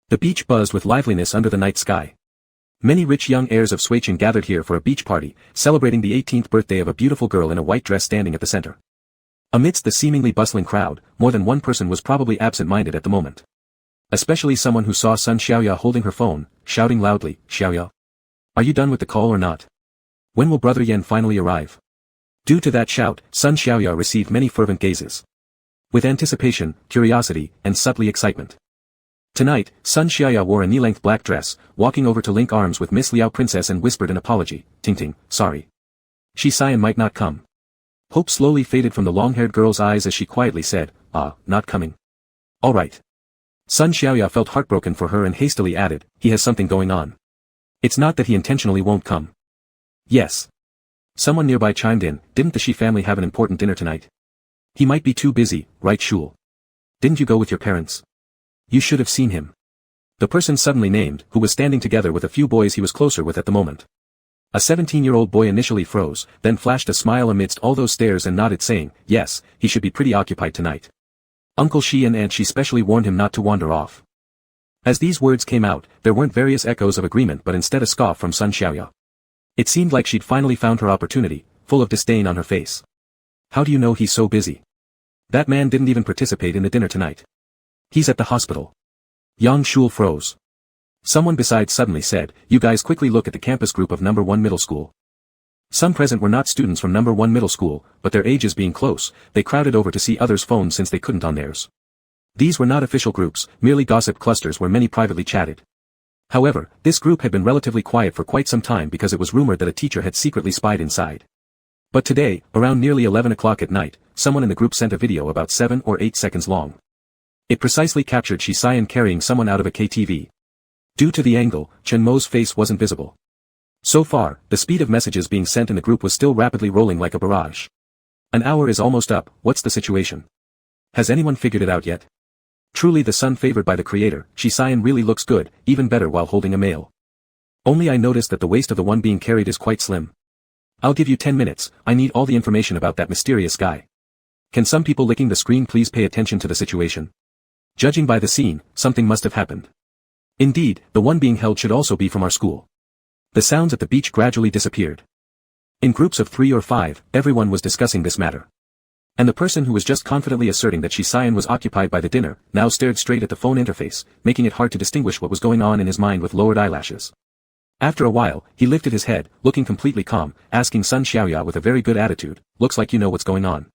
The beach buzzed with liveliness under the night sky. Many rich young heirs of Suichen gathered here for a beach party, celebrating the 18th birthday of a beautiful girl in a white dress standing at the center. Amidst the seemingly bustling crowd, more than one person was probably absent-minded at the moment. Especially someone who saw Sun Xiaoya holding her phone, shouting loudly, "Xiaoya, are you done with the call or not? When will Brother Yan finally arrive?" Due to that shout, Sun Xiaoya received many fervent gazes. With anticipation, curiosity, and subtly excitement. Tonight, Sun Xiaoya wore a knee-length black dress, walking over to link arms with Miss Liao Princess and whispered an apology, "Tingting, sorry. Shi Xian might not come." Hope slowly faded from the long-haired girl's eyes as she quietly said, "Not coming. All right." Sun Xiaoya felt heartbroken for her and hastily added, "He has something going on. It's not that he intentionally won't come." "Yes." Someone nearby chimed in, "Didn't the Shi family have an important dinner tonight? He might be too busy, right Shul? Didn't you go with your parents? You should have seen him." The person suddenly named, who was standing together with a few boys he was closer with at the moment. A 17-year-old boy initially froze, then flashed a smile amidst all those stares and nodded saying, "Yes, he should be pretty occupied tonight. Uncle Shi and Aunt Shi specially warned him not to wander off." As these words came out, there weren't various echoes of agreement but instead a scoff from Sun Xiaoya. It seemed like she'd finally found her opportunity, full of disdain on her face. "How do you know he's so busy? That man didn't even participate in the dinner tonight." He's at the hospital. Yang Shul froze. Someone beside suddenly said, "You guys quickly look at the campus group of number 1 middle school." Some present were not students from number 1 middle school, but their ages being close, they crowded over to see others' phones since they couldn't on theirs. These were not official groups, merely gossip clusters where many privately chatted. However, this group had been relatively quiet for quite some time because it was rumored that a teacher had secretly spied inside. But today, around nearly 11 o'clock at night, someone in the group sent a video about 7 or 8 seconds long. It precisely captured Shi Xian carrying someone out of a KTV. Due to the angle, Chen Mo's face wasn't visible. So far, the speed of messages being sent in the group was still rapidly rolling like a barrage. An hour is almost up, what's the situation? Has anyone figured it out yet? Truly the son favored by the creator, Shi Xian really looks good, even better while holding a male. Only I noticed that the waist of the one being carried is quite slim. I'll give you 10 minutes, I need all the information about that mysterious guy. Can some people licking the screen please pay attention to the situation? Judging by the scene, something must have happened. Indeed, the one being held should also be from our school. The sounds at the beach gradually disappeared. In groups of 3 or 5, everyone was discussing this matter. And the person who was just confidently asserting that Shi Xian was occupied by the dinner, now stared straight at the phone interface, making it hard to distinguish what was going on in his mind with lowered eyelashes. After a while, he lifted his head, looking completely calm, asking Sun Xiaoya with a very good attitude, "Looks like you know what's going on."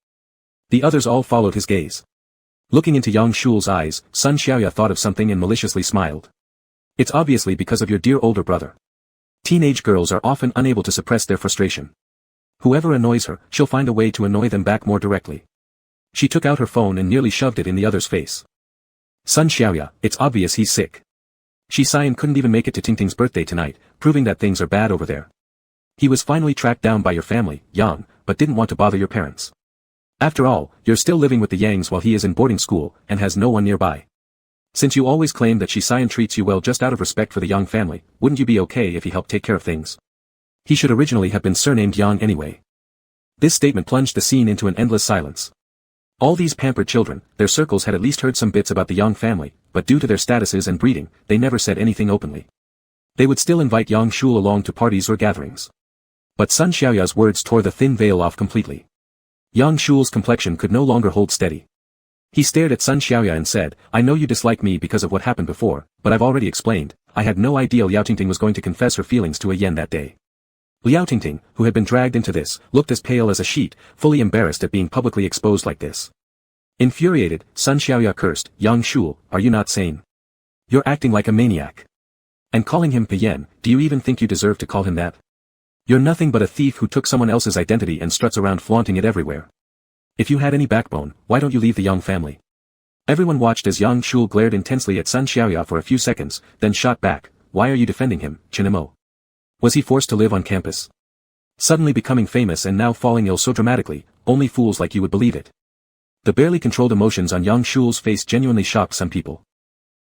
The others all followed his gaze. Looking into Yang Shul's eyes, Sun Xiaoya thought of something and maliciously smiled. "It's obviously because of your dear older brother. Teenage girls are often unable to suppress their frustration. Whoever annoys her, she'll find a way to annoy them back more directly." She took out her phone and nearly shoved it in the other's face. "Sun Xiaoya, it's obvious he's sick. Shi Xian couldn't even make it to Tingting's birthday tonight, proving that things are bad over there. He was finally tracked down by your family, Yang, but didn't want to bother your parents. After all, you're still living with the Yangs while he is in boarding school, and has no one nearby. Since you always claim that Shi Xian treats you well just out of respect for the Yang family, wouldn't you be okay if he helped take care of things? He should originally have been surnamed Yang anyway." This statement plunged the scene into an endless silence. All these pampered children, their circles had at least heard some bits about the Yang family, but due to their statuses and breeding, they never said anything openly. They would still invite Yang Shul along to parties or gatherings. But Sun Xiaoya's words tore the thin veil off completely. Yang Shul's complexion could no longer hold steady. He stared at Sun Xiaoya and said, "I know you dislike me because of what happened before, but I've already explained, I had no idea Liao Tingting was going to confess her feelings to a yen that day." Liao Tingting, who had been dragged into this, looked as pale as a sheet, fully embarrassed at being publicly exposed like this. Infuriated, Sun Xiaoya cursed, "Yang Shul, are you not sane? You're acting like a maniac. And calling him Payen, do you even think you deserve to call him that? You're nothing but a thief who took someone else's identity and struts around flaunting it everywhere. If you had any backbone, why don't you leave the Yang family?" Everyone watched as Yang Shul glared intensely at Sun Xiaoya for a few seconds, then shot back, "Why are you defending him, Chinemo? Was he forced to live on campus? Suddenly becoming famous and now falling ill so dramatically, only fools like you would believe it." The barely controlled emotions on Yang Shul's face genuinely shocked some people.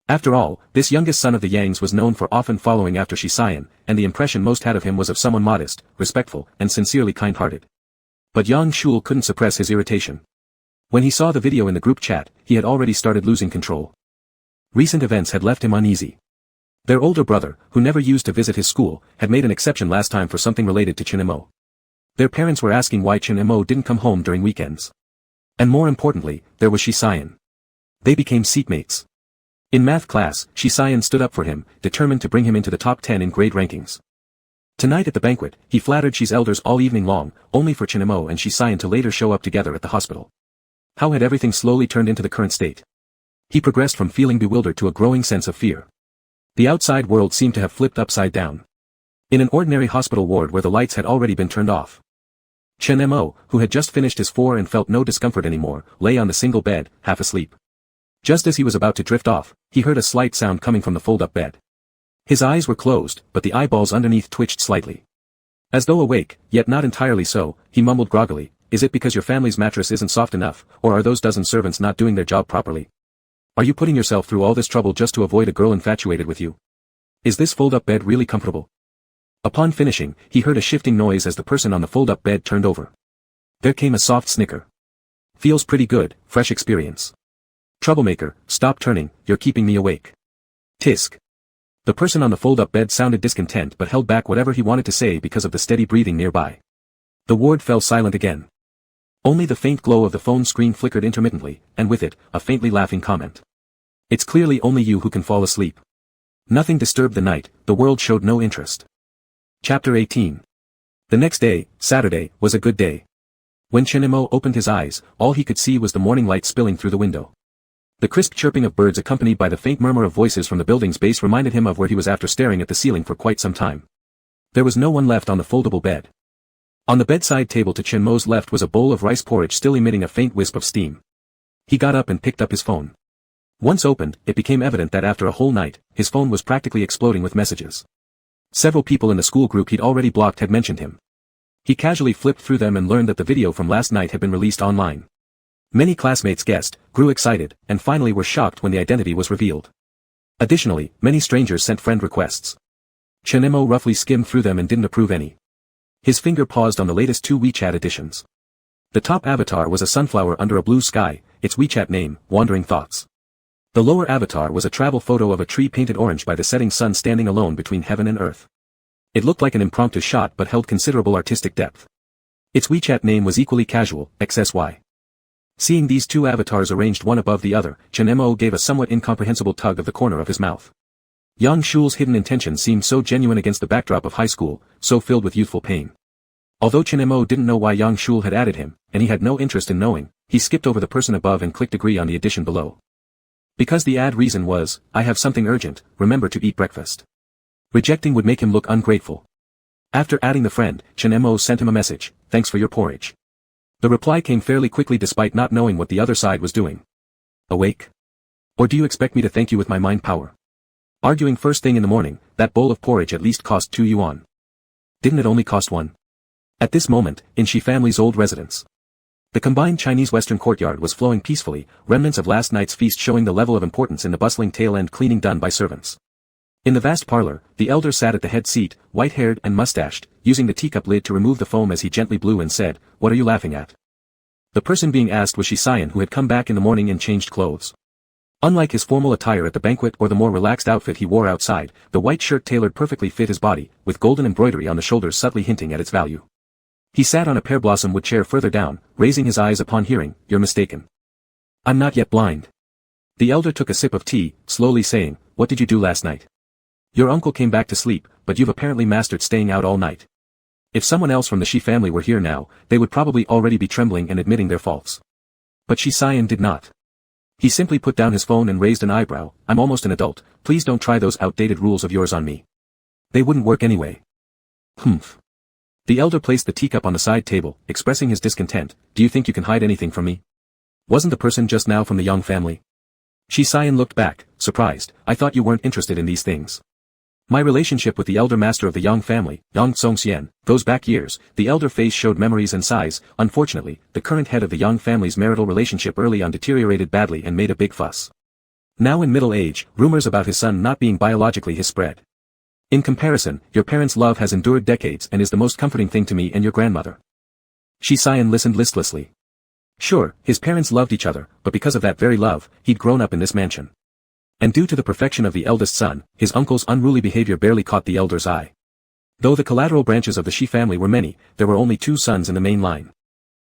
After all, this youngest son of the Yangs was known for often following after Shi Xian, and the impression most had of him was of someone modest, respectful, and sincerely kind-hearted. But Yang Shul couldn't suppress his irritation. When he saw the video in the group chat, he had already started losing control. Recent events had left him uneasy. Their older brother, who never used to visit his school, had made an exception last time for something related to Chinemo. Their parents were asking why Chinemo didn't come home during weekends. And more importantly, there was Shi Xian. They became seatmates. In math class, Shi Xian stood up for him, determined to bring him into the top 10 in grade rankings. Tonight at the banquet, he flattered Shi's elders all evening long, only for Chinemo and Shi Xian to later show up together at the hospital. How had everything slowly turned into the current state? He progressed from feeling bewildered to a growing sense of fear. The outside world seemed to have flipped upside down. In an ordinary hospital ward where the lights had already been turned off, Chen Mo, who had just finished his 4 and felt no discomfort anymore, lay on the single bed, half asleep. Just as he was about to drift off, he heard a slight sound coming from the fold-up bed. His eyes were closed, but the eyeballs underneath twitched slightly. As though awake, yet not entirely so, he mumbled groggily, "Is it because your family's mattress isn't soft enough, or are those dozen servants not doing their job properly? Are you putting yourself through all this trouble just to avoid a girl infatuated with you? Is this fold-up bed really comfortable?" Upon finishing, he heard a shifting noise as the person on the fold-up bed turned over. There came a soft snicker. "Feels pretty good, fresh experience. Troublemaker, stop turning, you're keeping me awake." Tisk. The person on the fold-up bed sounded discontent but held back whatever he wanted to say because of the steady breathing nearby. The ward fell silent again. Only the faint glow of the phone screen flickered intermittently, and with it, a faintly laughing comment. It's clearly only you who can fall asleep. Nothing disturbed the night, the world showed no interest. Chapter 18. The next day, Saturday, was a good day. When Chinemo opened his eyes, all he could see was the morning light spilling through the window. The crisp chirping of birds accompanied by the faint murmur of voices from the building's base reminded him of where he was after staring at the ceiling for quite some time. There was no one left on the foldable bed. On the bedside table to Chinmo's left was a bowl of rice porridge still emitting a faint wisp of steam. He got up and picked up his phone. Once opened, it became evident that after a whole night, his phone was practically exploding with messages. Several people in the school group he'd already blocked had mentioned him. He casually flipped through them and learned that the video from last night had been released online. Many classmates guessed, grew excited, and finally were shocked when the identity was revealed. Additionally, many strangers sent friend requests. Chinemo roughly skimmed through them and didn't approve any. His finger paused on the latest 2 WeChat additions. The top avatar was a sunflower under a blue sky, its WeChat name, Wandering Thoughts. The lower avatar was a travel photo of a tree painted orange by the setting sun standing alone between heaven and earth. It looked like an impromptu shot but held considerable artistic depth. Its WeChat name was equally casual, XSY. Seeing these 2 avatars arranged one above the other, Chinemo gave a somewhat incomprehensible tug of the corner of his mouth. Yang Shul's hidden intention seemed so genuine against the backdrop of high school, so filled with youthful pain. Although Chinemo didn't know why Yang Shul had added him, and he had no interest in knowing, he skipped over the person above and clicked agree on the addition below. Because the ad reason was, I have something urgent, remember to eat breakfast. Rejecting would make him look ungrateful. After adding the friend, Chinemo sent him a message, thanks for your porridge. The reply came fairly quickly despite not knowing what the other side was doing. Awake? Or do you expect me to thank you with my mind power? Arguing first thing in the morning, that bowl of porridge at least cost 2 yuan. Didn't it only cost 1? At this moment, in Shi family's old residence. The combined Chinese-Western courtyard was flowing peacefully, remnants of last night's feast showing the level of importance in the bustling tail-end cleaning done by servants. In the vast parlor, the elder sat at the head seat, white-haired and mustached, using the teacup lid to remove the foam as he gently blew and said, What are you laughing at? The person being asked was Shisayan, who had come back in the morning in changed clothes. Unlike his formal attire at the banquet or the more relaxed outfit he wore outside, the white shirt tailored perfectly fit his body, with golden embroidery on the shoulders subtly hinting at its value. He sat on a pear blossom wood chair further down, raising his eyes upon hearing, You're mistaken. I'm not yet blind. The elder took a sip of tea, slowly saying, What did you do last night? Your uncle came back to sleep, but you've apparently mastered staying out all night. If someone else from the Shi family were here now, they would probably already be trembling and admitting their faults. But Shisayan did not. He simply put down his phone and raised an eyebrow, I'm almost an adult, please don't try those outdated rules of yours on me. They wouldn't work anyway. Humph. The elder placed the teacup on the side table, expressing his discontent, Do you think you can hide anything from me? Wasn't the person just now from the Yang family? Shisayan looked back, surprised, I thought you weren't interested in these things. My relationship with the elder master of the Yang family, Yang Tsongxian, goes back years. The elder face showed memories and sighs. Unfortunately, the current head of the Yang family's marital relationship early on deteriorated badly and made a big fuss. Now in middle age, rumors about his son not being biologically his spread. In comparison, your parents' love has endured decades and is the most comforting thing to me and your grandmother. Shisayan listened listlessly. Sure, his parents loved each other, but because of that very love, he'd grown up in this mansion. And due to the perfection of the eldest son, his uncle's unruly behavior barely caught the elder's eye. Though the collateral branches of the Shi family were many, there were only 2 sons in the main line.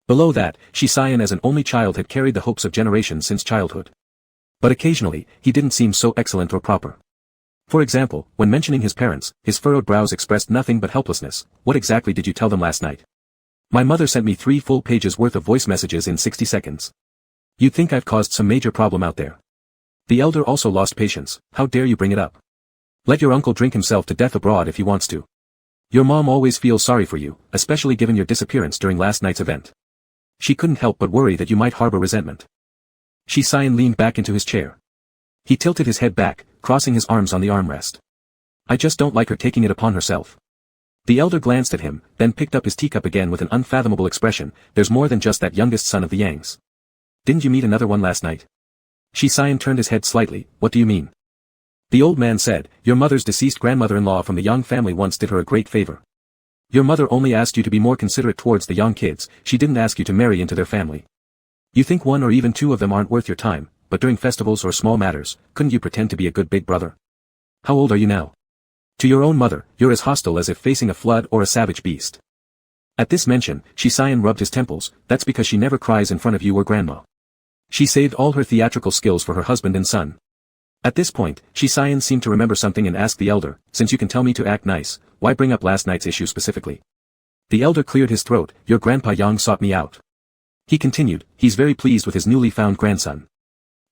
Below that, Shisayan as an only child had carried the hopes of generations since childhood. But occasionally, he didn't seem so excellent or proper. For example, when mentioning his parents, his furrowed brows expressed nothing but helplessness. What exactly did you tell them last night? My mother sent me 3 full pages worth of voice messages in 60 seconds. You'd think I've caused some major problem out there. The elder also lost patience, how dare you bring it up? Let your uncle drink himself to death abroad if he wants to. Your mom always feels sorry for you, especially given your disappearance during last night's event. She couldn't help but worry that you might harbor resentment. Shisayan leaned back into his chair. He tilted his head back, crossing his arms on the armrest. I just don't like her taking it upon herself. The elder glanced at him, then picked up his teacup again with an unfathomable expression, there's more than just that youngest son of the Yangs. Didn't you meet another one last night? Shisayan turned his head slightly, what do you mean? The old man said, your mother's deceased grandmother-in-law from the Yang family once did her a great favor. Your mother only asked you to be more considerate towards the Yang kids, she didn't ask you to marry into their family. You think 1 or even 2 of them aren't worth your time, but during festivals or small matters, couldn't you pretend to be a good big brother? How old are you now? To your own mother, you're as hostile as if facing a flood or a savage beast. At this mention, Shisayan rubbed his temples, that's because she never cries in front of you or grandma. She saved all her theatrical skills for her husband and son. At this point, Shisayan seemed to remember something and asked the elder, since you can tell me to act nice, why bring up last night's issue specifically? The elder cleared his throat, your grandpa Yang sought me out. He continued, he's very pleased with his newly found grandson.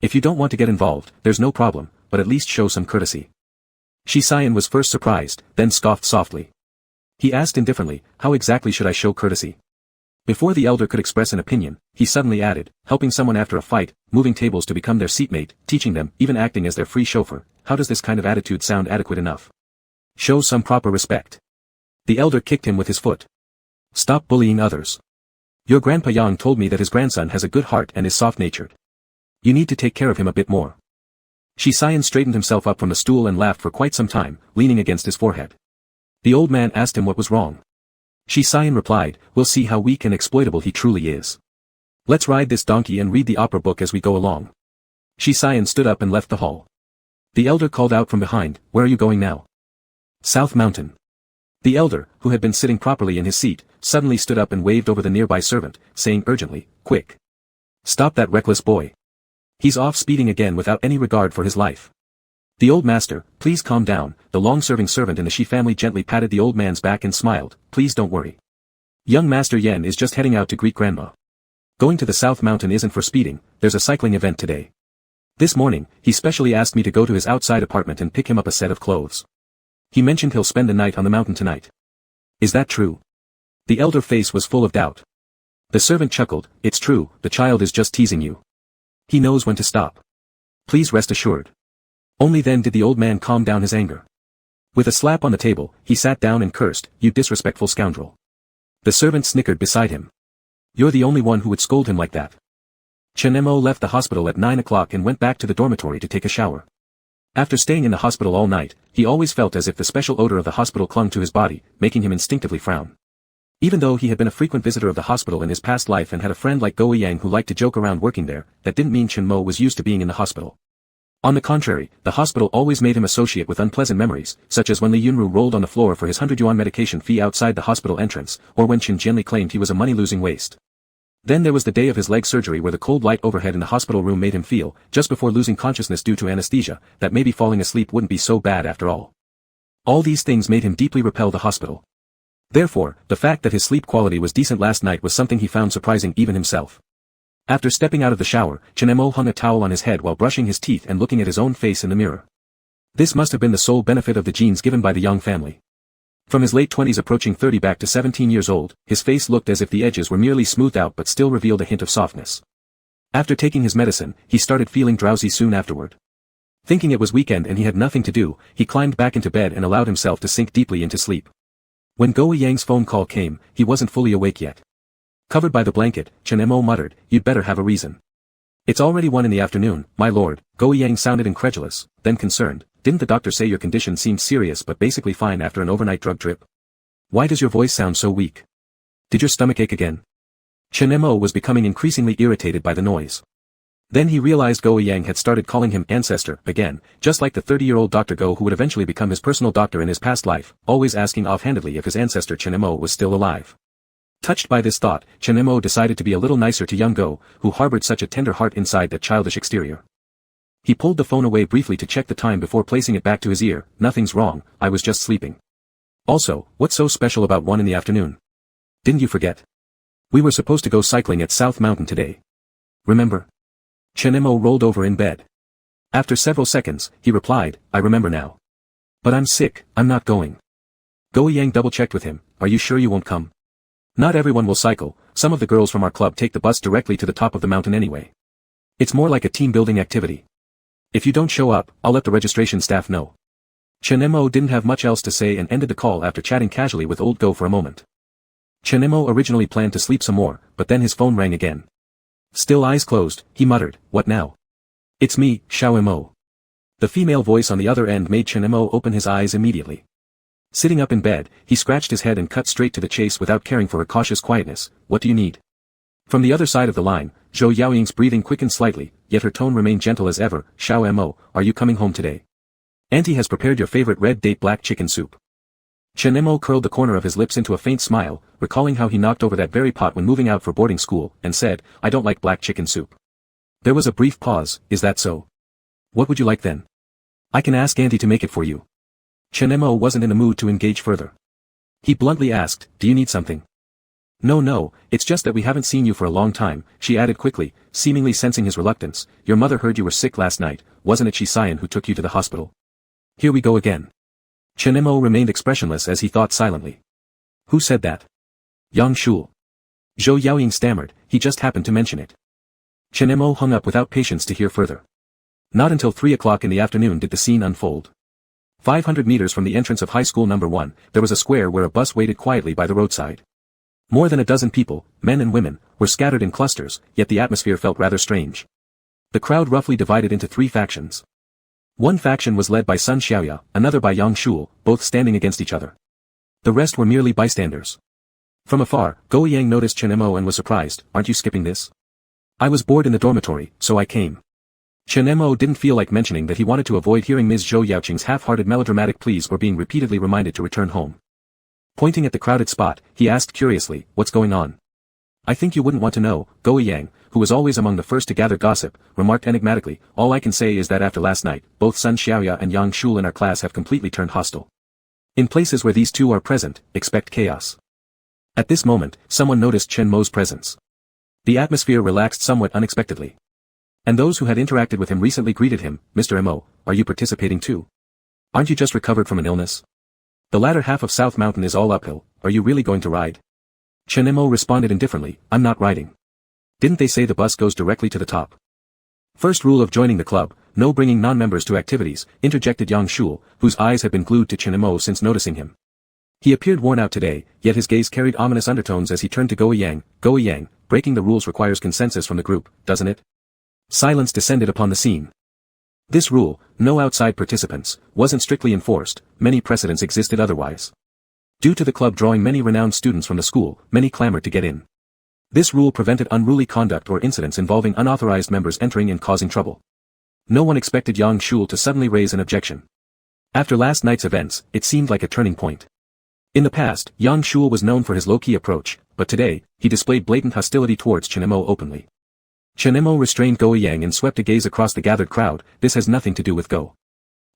If you don't want to get involved, there's no problem, but at least show some courtesy. Shisayan was first surprised, then scoffed softly. He asked indifferently, how exactly should I show courtesy? Before the elder could express an opinion, he suddenly added, helping someone after a fight, moving tables to become their seatmate, teaching them, even acting as their free chauffeur. How does this kind of attitude sound adequate enough? Show some proper respect. The elder kicked him with his foot. Stop bullying others. Your grandpa Yang told me that his grandson has a good heart and is soft-natured. You need to take care of him a bit more. Shisayan straightened himself up from the stool and laughed for quite some time, leaning against his forehead. The old man asked him what was wrong. Shisayan replied, we'll see how weak and exploitable he truly is. Let's ride this donkey and read the opera book as we go along. Shisayan stood up and left the hall. The elder called out from behind, where are you going now? South Mountain. The elder, who had been sitting properly in his seat, suddenly stood up and waved over the nearby servant, saying urgently, quick. Stop that reckless boy. He's off speeding again without any regard for his life. The old master, please calm down. The long-serving servant in the Shi family gently patted the old man's back and smiled, please don't worry. Young Master Yen is just heading out to greet grandma. Going to the South Mountain isn't for speeding, there's a cycling event today. This morning, he specially asked me to go to his outside apartment and pick him up a set of clothes. He mentioned he'll spend the night on the mountain tonight. Is that true? The elder face was full of doubt. The servant chuckled, it's true, the child is just teasing you. He knows when to stop. Please rest assured. Only then did the old man calm down his anger. With a slap on the table, he sat down and cursed, you disrespectful scoundrel. The servant snickered beside him. You're the only one who would scold him like that. Chenemo left the hospital at 9 o'clock and went back to the dormitory to take a shower. After staying in the hospital all night, he always felt as if the special odor of the hospital clung to his body, making him instinctively frown. Even though he had been a frequent visitor of the hospital in his past life and had a friend like Goji Yang who liked to joke around working there, that didn't mean Chenmo was used to being in the hospital. On the contrary, the hospital always made him associate with unpleasant memories, such as when Li Yunru rolled on the floor for his 100 yuan medication fee outside the hospital entrance, or when Qin Jianli claimed he was a money-losing waste. Then there was the day of his leg surgery where the cold light overhead in the hospital room made him feel, just before losing consciousness due to anesthesia, that maybe falling asleep wouldn't be so bad after all. All these things made him deeply repel the hospital. Therefore, the fact that his sleep quality was decent last night was something he found surprising even himself. After stepping out of the shower, Chenemo hung a towel on his head while brushing his teeth and looking at his own face in the mirror. This must have been the sole benefit of the genes given by the Yang family. From his late 20s approaching 30 back to 17 years old, his face looked as if the edges were merely smoothed out but still revealed a hint of softness. After taking his medicine, he started feeling drowsy soon afterward. Thinking it was weekend and he had nothing to do, he climbed back into bed and allowed himself to sink deeply into sleep. When Goji Yang's phone call came, he wasn't fully awake yet. Covered by the blanket, Chenemo muttered, you'd better have a reason. It's already 1 in the afternoon, my lord. Goji Yang sounded incredulous, then concerned. Didn't the doctor say your condition seemed serious but basically fine after an overnight drug trip? Why does your voice sound so weak? Did your stomach ache again? Chenemo was becoming increasingly irritated by the noise. Then he realized Goji Yang had started calling him ancestor again, just like the 30-year-old Dr. Go who would eventually become his personal doctor in his past life, always asking offhandedly if his ancestor Chenemo was still alive. Touched by this thought, Chenemo decided to be a little nicer to young Go, who harbored such a tender heart inside that childish exterior. He pulled the phone away briefly to check the time before placing it back to his ear. Nothing's wrong, I was just sleeping. Also, what's so special about 1 in the afternoon? Didn't you forget? We were supposed to go cycling at South Mountain today. Remember? Chenemo rolled over in bed. After several seconds, he replied, I remember now. But I'm sick, I'm not going. Goji Yang double-checked with him, are you sure you won't come? Not everyone will cycle, some of the girls from our club take the bus directly to the top of the mountain anyway. It's more like a team-building activity. If you don't show up, I'll let the registration staff know. Chenemo didn't have much else to say and ended the call after chatting casually with old Go for a moment. Chenemo originally planned to sleep some more, but then his phone rang again. Still eyes closed, he muttered, what now? It's me, Xiao. The female voice on the other end made Chenemo open his eyes immediately. Sitting up in bed, he scratched his head and cut straight to the chase without caring for her cautious quietness, what do you need? From the other side of the line, Zhou Yaoying's breathing quickened slightly, yet her tone remained gentle as ever, Xiao, are you coming home today? Auntie has prepared your favorite red date black chicken soup. Chenemo curled the corner of his lips into a faint smile, recalling how he knocked over that very pot when moving out for boarding school, and said, I don't like black chicken soup. There was a brief pause, is that so? What would you like then? I can ask Auntie to make it for you. Chen Mo wasn't in the mood to engage further. He bluntly asked, do you need something? No, it's just that we haven't seen you for a long time, she added quickly, seemingly sensing his reluctance. Your mother heard you were sick last night, wasn't it Shisayan who took you to the hospital? Here we go again. Chen Mo remained expressionless as he thought silently. Who said that? Yang Shul. Zhou Yaoying stammered, he just happened to mention it. Chen Mo hung up without patience to hear further. Not until 3 o'clock in the afternoon did the scene unfold. 500 meters from the entrance of High School Number 1, there was a square where a bus waited quietly by the roadside. More than a dozen people, men and women, were scattered in clusters, yet the atmosphere felt rather strange. The crowd roughly divided into 3 factions. One faction was led by Sun Xiaoya, another by Yang Shul, both standing against each other. The rest were merely bystanders. From afar, Go Yang noticed Chen Mo and was surprised, aren't you skipping this? I was bored in the dormitory, so I came. Chen Mo didn't feel like mentioning that he wanted to avoid hearing Ms. Zhou Yaoqing's half-hearted melodramatic pleas or being repeatedly reminded to return home. Pointing at the crowded spot, he asked curiously, what's going on? I think you wouldn't want to know, Go Yang, who was always among the first to gather gossip, remarked enigmatically, all I can say is that after last night, both Sun Xiaoya and Yang Shul in our class have completely turned hostile. In places where these two are present, expect chaos. At this moment, someone noticed Chen Mo's presence. The atmosphere relaxed somewhat unexpectedly. And those who had interacted with him recently greeted him, Mr. Mo, are you participating too? Aren't you just recovered from an illness? The latter half of South Mountain is all uphill, are you really going to ride? Chen Mo responded indifferently, I'm not riding. Didn't they say the bus goes directly to the top? First rule of joining the club, no bringing non-members to activities, interjected Yang Shul, whose eyes had been glued to Chen Mo since noticing him. He appeared worn out today, yet his gaze carried ominous undertones as he turned to Go Yang, breaking the rules requires consensus from the group, doesn't it? Silence descended upon the scene. This rule, no outside participants, wasn't strictly enforced, many precedents existed otherwise. Due to the club drawing many renowned students from the school, many clamored to get in. This rule prevented unruly conduct or incidents involving unauthorized members entering and causing trouble. No one expected Yang Shul to suddenly raise an objection. After last night's events, it seemed like a turning point. In the past, Yang Shul was known for his low-key approach, but today, he displayed blatant hostility towards Chen Mo openly. Chen Mo restrained Go Yang and swept a gaze across the gathered crowd, this has nothing to do with Go.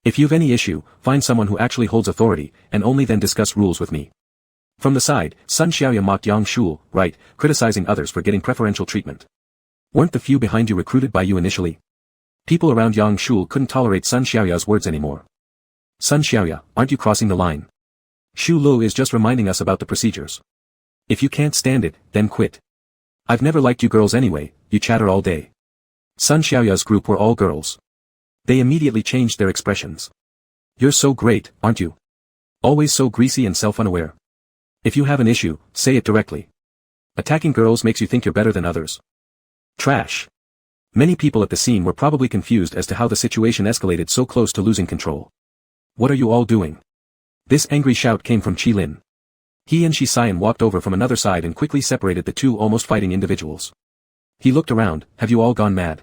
If you've any issue, find someone who actually holds authority, and only then discuss rules with me. From the side, Sun Xiaoya mocked Yang Shul, right, criticizing others for getting preferential treatment. Weren't the few behind you recruited by you initially? People around Yang Shul couldn't tolerate Sun Xiaoya's words anymore. Sun Xiaoya, aren't you crossing the line? Shu Lu is just reminding us about the procedures. If you can't stand it, then quit. I've never liked you girls anyway, you chatter all day. Sun Xiaoya's group were all girls. They immediately changed their expressions. You're so great, aren't you? Always so greasy and self-unaware. If you have an issue, say it directly. Attacking girls makes you think you're better than others. Trash. Many people at the scene were probably confused as to how the situation escalated so close to losing control. What are you all doing? This angry shout came from Qi Lin. He and Shisayan walked over from another side and quickly separated the two almost fighting individuals. He looked around, have you all gone mad?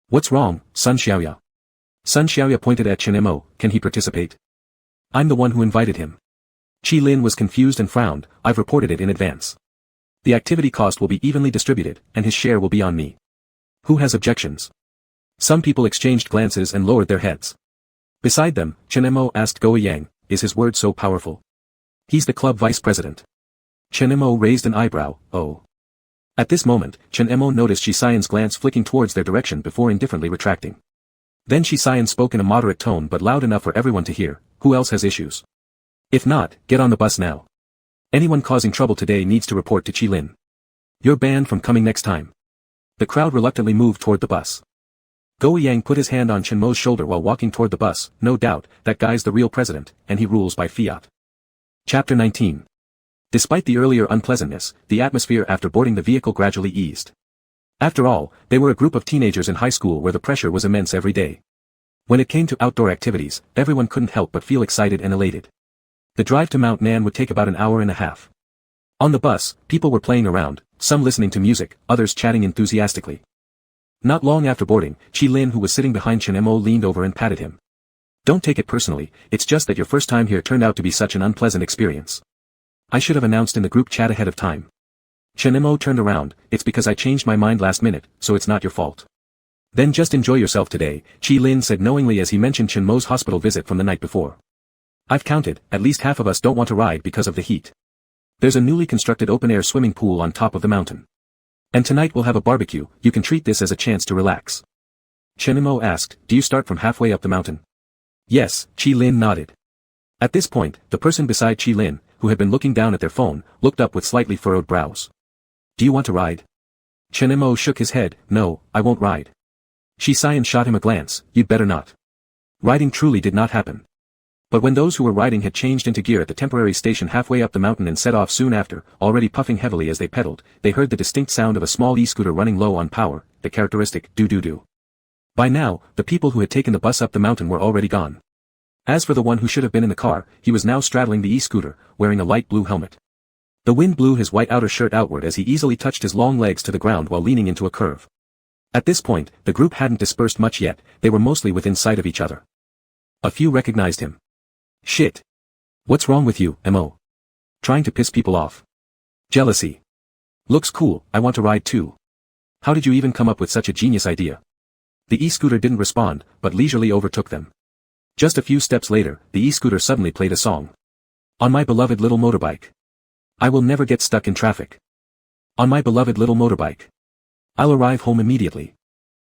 What's wrong, Sun Xiaoya? Sun Xiaoya pointed at Chen Mo, can he participate? I'm the one who invited him. Qi Lin was confused and frowned, I've reported it in advance. The activity cost will be evenly distributed, and his share will be on me. Who has objections? Some people exchanged glances and lowered their heads. Beside them, Chen Mo asked Go Yang, is his word so powerful? He's the club vice president. Chen Mo raised an eyebrow, oh. At this moment, Chen Mo noticed Shisayan's glance flicking towards their direction before indifferently retracting. Then Shisayan spoke in a moderate tone but loud enough for everyone to hear, who else has issues? If not, get on the bus now. Anyone causing trouble today needs to report to Qi Lin. You're banned from coming next time. The crowd reluctantly moved toward the bus. Go Yang put his hand on Chen Mo's shoulder while walking toward the bus, no doubt, that guy's the real president, and he rules by fiat. Chapter 19. Despite the earlier unpleasantness, the atmosphere after boarding the vehicle gradually eased. After all, they were a group of teenagers in high school where the pressure was immense every day. When it came to outdoor activities, everyone couldn't help but feel excited and elated. The drive to Mount Nan would take about an hour and a half. On the bus, people were playing around, some listening to music, others chatting enthusiastically. Not long after boarding, Qi Lin who was sitting behind Chen Mo leaned over and patted him. Don't take it personally, it's just that your first time here turned out to be such an unpleasant experience. I should have announced in the group chat ahead of time. Chen Mo turned around, it's because I changed my mind last minute, so it's not your fault. Then just enjoy yourself today, Chi Lin said knowingly as he mentioned Chen Mo's hospital visit from the night before. I've counted, at least half of us don't want to ride because of the heat. There's a newly constructed open-air swimming pool on top of the mountain. And tonight we'll have a barbecue, you can treat this as a chance to relax. Chen Mo asked, do you start from halfway up the mountain? Yes, Chi Lin nodded. At this point, the person beside Chi Lin, who had been looking down at their phone, looked up with slightly furrowed brows. Do you want to ride? Chen Mo shook his head, no, I won't ride. Shi Xian shot him a glance, you'd better not. Riding truly did not happen. But when those who were riding had changed into gear at the temporary station halfway up the mountain and set off soon after, already puffing heavily as they pedaled, they heard the distinct sound of a small e-scooter running low on power, the characteristic do-do-do. By now, the people who had taken the bus up the mountain were already gone. As for the one who should have been in the car, he was now straddling the e-scooter, wearing a light blue helmet. The wind blew his white outer shirt outward as he easily touched his long legs to the ground while leaning into a curve. At this point, the group hadn't dispersed much yet, they were mostly within sight of each other. A few recognized him. Shit. What's wrong with you, Mo? Trying to piss people off. Jealousy. Looks cool, I want to ride too. How did you even come up with such a genius idea? The e-scooter didn't respond, but leisurely overtook them. Just a few steps later, the e-scooter suddenly played a song. On my beloved little motorbike. I will never get stuck in traffic. On my beloved little motorbike. I'll arrive home immediately.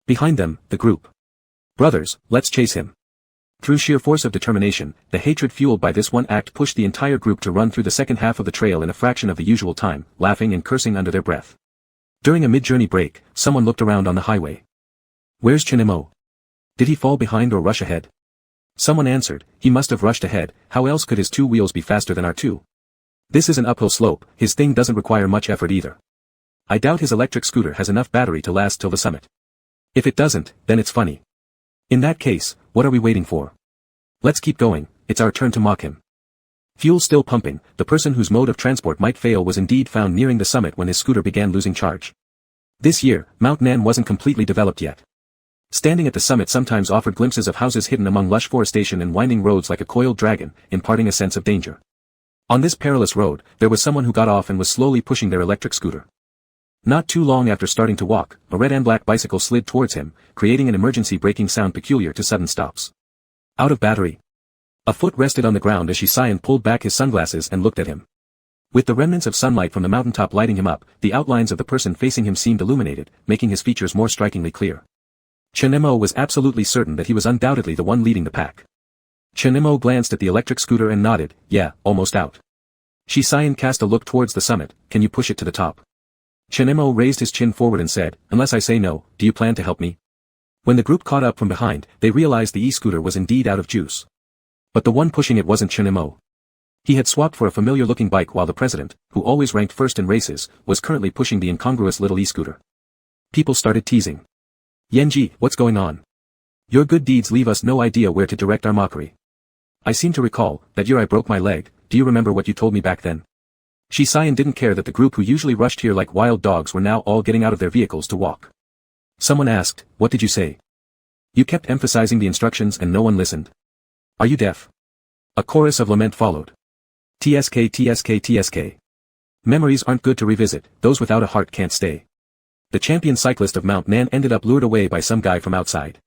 Behind them, the group. Brothers, let's chase him. Through sheer force of determination, the hatred fueled by this one act pushed the entire group to run through the second half of the trail in a fraction of the usual time, laughing and cursing under their breath. During a mid-journey break, someone looked around on the highway. Where's Chen Mo? Did he fall behind or rush ahead? Someone answered, he must have rushed ahead, how else could his two wheels be faster than our two? This is an uphill slope, his thing doesn't require much effort either. I doubt his electric scooter has enough battery to last till the summit. If it doesn't, then it's funny. In that case, what are we waiting for? Let's keep going, it's our turn to mock him. Fuel still pumping, the person whose mode of transport might fail was indeed found nearing the summit when his scooter began losing charge. This year, Mount Nan wasn't completely developed yet. Standing at the summit sometimes offered glimpses of houses hidden among lush forestation and winding roads like a coiled dragon, imparting a sense of danger. On this perilous road, there was someone who got off and was slowly pushing their electric scooter. Not too long after starting to walk, a red and black bicycle slid towards him, creating an emergency braking sound peculiar to sudden stops. Out of battery. A foot rested on the ground as Shi Xian pulled back his sunglasses and looked at him. With the remnants of sunlight from the mountaintop lighting him up, the outlines of the person facing him seemed illuminated, making his features more strikingly clear. Chen Mo was absolutely certain that he was undoubtedly the one leading the pack. Chen Mo glanced at the electric scooter and nodded, yeah, almost out. Shi Xian cast a look towards the summit, can you push it to the top? Chen Mo raised his chin forward and said, unless I say no, do you plan to help me? When the group caught up from behind, they realized the e-scooter was indeed out of juice. But the one pushing it wasn't Chen Mo. He had swapped for a familiar-looking bike while the president, who always ranked first in races, was currently pushing the incongruous little e-scooter. People started teasing. Yanji, what's going on? Your good deeds leave us no idea where to direct our mockery. I seem to recall, that year I broke my leg, do you remember what you told me back then? Shi Xian didn't care that the group who usually rushed here like wild dogs were now all getting out of their vehicles to walk. Someone asked, what did you say? You kept emphasizing the instructions and no one listened. Are you deaf? A chorus of lament followed. TSK TSK TSK. Memories aren't good to revisit, those without a heart can't stay. The champion cyclist of Mount Nan ended up lured away by some guy from outside.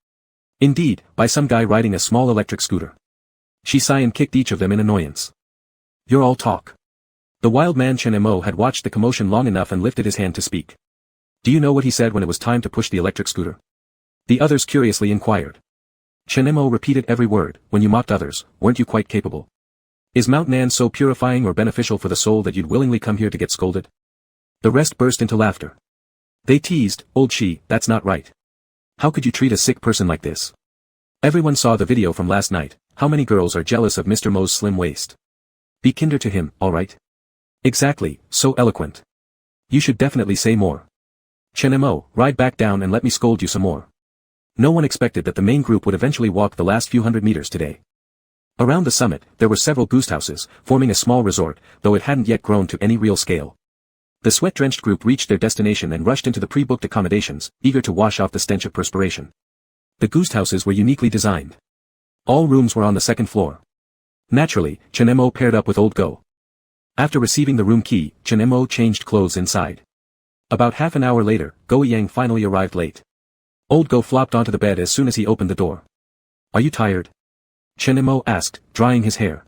Indeed, by some guy riding a small electric scooter. Shi Xian kicked each of them in annoyance. You're all talk. The wild man Chen Mo had watched the commotion long enough and lifted his hand to speak. Do you know what he said when it was time to push the electric scooter? The others curiously inquired. Chen Mo repeated every word, when you mocked others, weren't you quite capable? Is Mount Nan so purifying or beneficial for the soul that you'd willingly come here to get scolded? The rest burst into laughter. They teased, old Shi, that's not right. How could you treat a sick person like this? Everyone saw the video from last night, how many girls are jealous of Mr. Mo's slim waist? Be kinder to him, alright? Exactly, so eloquent. You should definitely say more. Chen Mo, ride back down and let me scold you some more. No one expected that the main group would eventually walk the last few hundred meters today. Around the summit, there were several goose houses, forming a small resort, though it hadn't yet grown to any real scale. The sweat-drenched group reached their destination and rushed into the pre-booked accommodations, eager to wash off the stench of perspiration. The goose houses were uniquely designed. All rooms were on the second floor. Naturally, Chen Mo paired up with Old Go. After receiving the room key, Chen Mo changed clothes inside. About half an hour later, Go Yang finally arrived late. Old Go flopped onto the bed as soon as he opened the door. Are you tired? Chen Mo asked, drying his hair.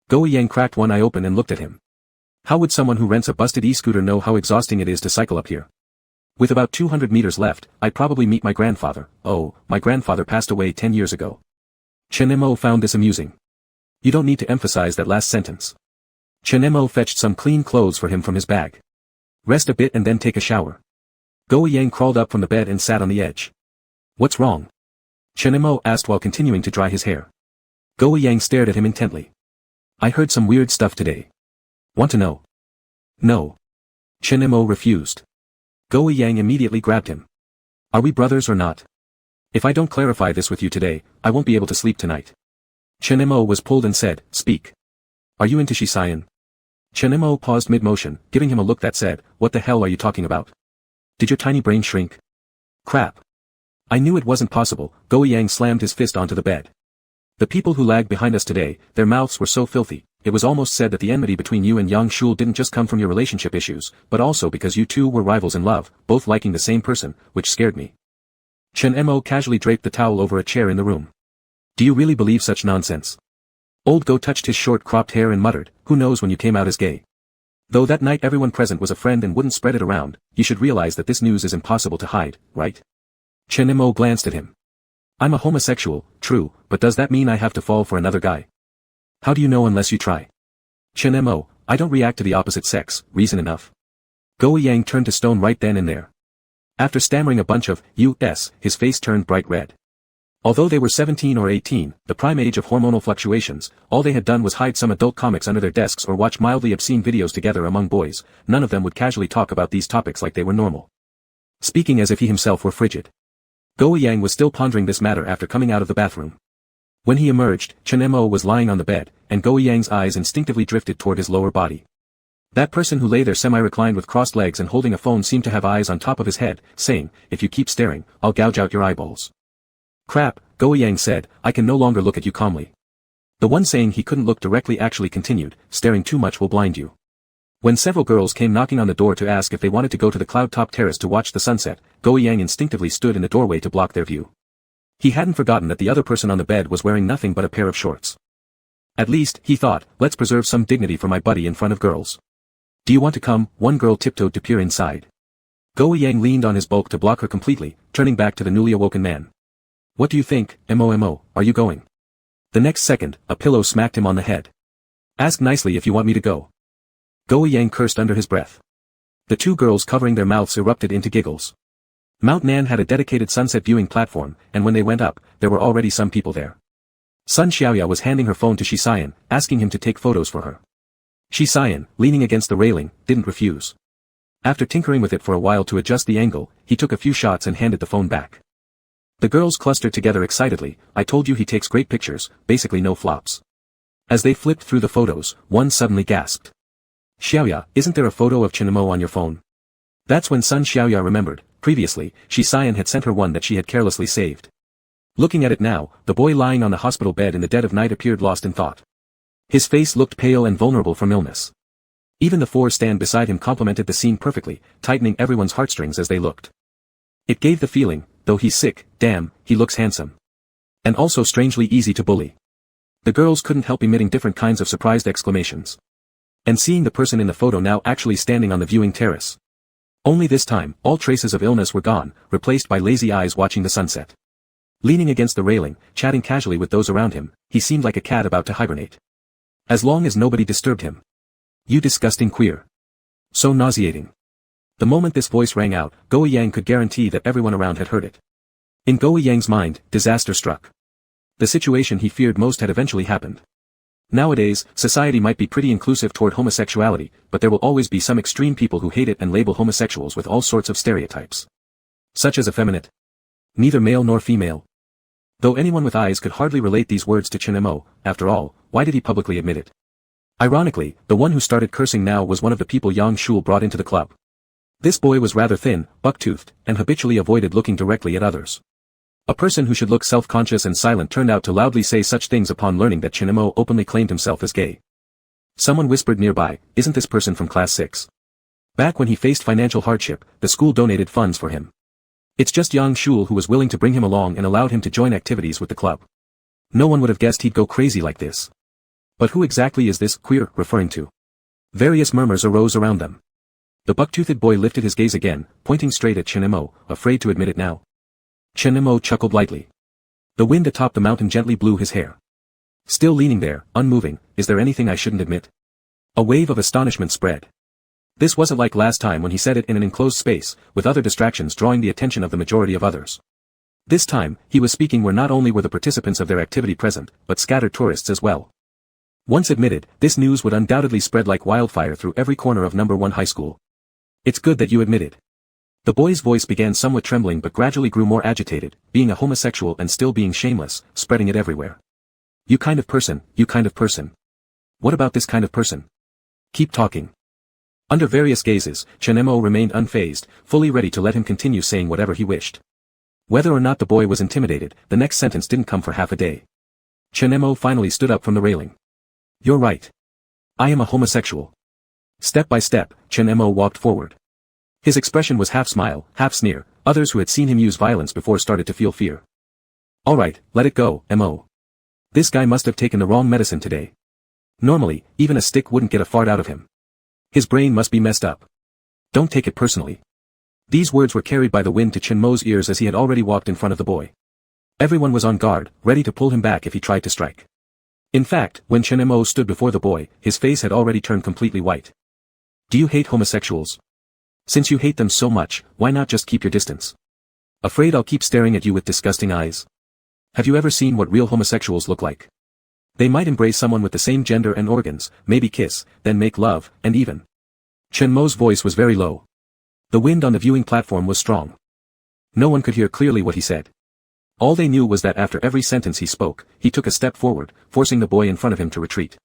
Go Yang cracked one eye open and looked at him. How would someone who rents a busted e-scooter know how exhausting it is to cycle up here? With about 200 meters left, I'd probably meet my grandfather. Oh, my grandfather passed away 10 years ago. Chen Mo found this amusing. You don't need to emphasize that last sentence. Chen Mo fetched some clean clothes for him from his bag. Rest a bit and then take a shower. Go Yang crawled up from the bed and sat on the edge. What's wrong? Chen Mo asked while continuing to dry his hair. Go Yang stared at him intently. I heard some weird stuff today. Want to know? No. Chen Mo refused. Go Yang immediately grabbed him. Are we brothers or not? If I don't clarify this with you today, I won't be able to sleep tonight. Chen Mo was pulled and said, speak. Are you into Shisayan? Chen Mo paused mid-motion, giving him a look that said, what the hell are you talking about? Did your tiny brain shrink? Crap. I knew it wasn't possible. Go Yang slammed his fist onto the bed. The people who lagged behind us today, their mouths were so filthy, it was almost said that the enmity between you and Yang Shul didn't just come from your relationship issues, but also because you two were rivals in love, both liking the same person, which scared me. Chen Mo casually draped the towel over a chair in the room. Do you really believe such nonsense? Old Go touched his short cropped hair and muttered, who knows when you came out as gay. Though that night everyone present was a friend and wouldn't spread it around, you should realize that this news is impossible to hide, right? Chen Mo glanced at him. I'm a homosexual, true, but does that mean I have to fall for another guy? How do you know unless you try? Chen Mo, I don't react to the opposite sex, reason enough. Go Yang turned to stone right then and there. After stammering a bunch of U.S., his face turned bright red. Although they were 17 or 18, the prime age of hormonal fluctuations, all they had done was hide some adult comics under their desks or watch mildly obscene videos together among boys. None of them would casually talk about these topics like they were normal. Speaking as if he himself were frigid. Go Yang was still pondering this matter after coming out of the bathroom. When he emerged, Chen Mo was lying on the bed, and Go Yang's eyes instinctively drifted toward his lower body. That person who lay there semi-reclined with crossed legs and holding a phone seemed to have eyes on top of his head, saying, if you keep staring, I'll gouge out your eyeballs. Crap, Go Yang said, I can no longer look at you calmly. The one saying he couldn't look directly actually continued, staring too much will blind you. When several girls came knocking on the door to ask if they wanted to go to the cloud-top terrace to watch the sunset, Go Yang instinctively stood in the doorway to block their view. He hadn't forgotten that the other person on the bed was wearing nothing but a pair of shorts. At least, he thought, let's preserve some dignity for my buddy in front of girls. Do you want to come? One girl tiptoed to peer inside. Go Yang leaned on his bulk to block her completely, turning back to the newly awoken man. What do you think, Mo, are you going? The next second, a pillow smacked him on the head. Ask nicely if you want me to go. Go Yang cursed under his breath. The two girls covering their mouths erupted into giggles. Mount Nan had a dedicated sunset viewing platform, and when they went up, there were already some people there. Sun Xiaoya was handing her phone to Shisayan, asking him to take photos for her. Shisayan, leaning against the railing, didn't refuse. After tinkering with it for a while to adjust the angle, he took a few shots and handed the phone back. The girls clustered together excitedly. I told you he takes great pictures, basically no flops. As they flipped through the photos, one suddenly gasped. Xiaoya, isn't there a photo of Chen Mo on your phone? That's when Sun Xiaoya remembered. Previously, Shisayan had sent her one that she had carelessly saved. Looking at it now, the boy lying on the hospital bed in the dead of night appeared lost in thought. His face looked pale and vulnerable from illness. Even the four stand beside him complimented the scene perfectly, tightening everyone's heartstrings as they looked. It gave the feeling, though he's sick, damn, he looks handsome. And also strangely easy to bully. The girls couldn't help emitting different kinds of surprised exclamations. And seeing the person in the photo now actually standing on the viewing terrace. Only this time, all traces of illness were gone, replaced by lazy eyes watching the sunset. Leaning against the railing, chatting casually with those around him, he seemed like a cat about to hibernate. As long as nobody disturbed him. You disgusting queer. So nauseating. The moment this voice rang out, Go Yang could guarantee that everyone around had heard it. In Go Yang's mind, disaster struck. The situation he feared most had eventually happened. Nowadays, society might be pretty inclusive toward homosexuality, but there will always be some extreme people who hate it and label homosexuals with all sorts of stereotypes. Such as effeminate. Neither male nor female. Though anyone with eyes could hardly relate these words to Chen Mo, after all, why did he publicly admit it? Ironically, the one who started cursing now was one of the people Yang Shul brought into the club. This boy was rather thin, buck-toothed, and habitually avoided looking directly at others. A person who should look self-conscious and silent turned out to loudly say such things upon learning that Chen Mo openly claimed himself as gay. Someone whispered nearby, isn't this person from class 6? Back when he faced financial hardship, the school donated funds for him. It's just Yang Shul who was willing to bring him along and allowed him to join activities with the club. No one would have guessed he'd go crazy like this. But who exactly is this queer referring to? Various murmurs arose around them. The buck-toothed boy lifted his gaze again, pointing straight at Chenemo, afraid to admit it now. Chenemo chuckled lightly. The wind atop the mountain gently blew his hair. Still leaning there, unmoving, is there anything I shouldn't admit? A wave of astonishment spread. This wasn't like last time when he said it in an enclosed space, with other distractions drawing the attention of the majority of others. This time, he was speaking where not only were the participants of their activity present, but scattered tourists as well. Once admitted, this news would undoubtedly spread like wildfire through every corner of number 1 high school. It's good that you admitted. The boy's voice began somewhat trembling but gradually grew more agitated, being a homosexual and still being shameless, spreading it everywhere. You kind of person, you kind of person. What about this kind of person? Keep talking. Under various gazes, Chenemo remained unfazed, fully ready to let him continue saying whatever he wished. Whether or not the boy was intimidated, the next sentence didn't come for half a day. Chenemo finally stood up from the railing. You're right. I am a homosexual. Step by step, Chenemo walked forward. His expression was half smile, half sneer. Others who had seen him use violence before started to feel fear. All right, let it go, Mo. This guy must have taken the wrong medicine today. Normally, even a stick wouldn't get a fart out of him. His brain must be messed up. Don't take it personally. These words were carried by the wind to Chenmo's ears as he had already walked in front of the boy. Everyone was on guard, ready to pull him back if he tried to strike. In fact, when Chenmo stood before the boy, his face had already turned completely white. Do you hate homosexuals? Since you hate them so much, why not just keep your distance? Afraid I'll keep staring at you with disgusting eyes? Have you ever seen what real homosexuals look like? They might embrace someone with the same gender and organs, maybe kiss, then make love, and even. Chenmo's voice was very low. The wind on the viewing platform was strong. No one could hear clearly what he said. All they knew was that after every sentence he spoke, he took a step forward, forcing the boy in front of him to retreat.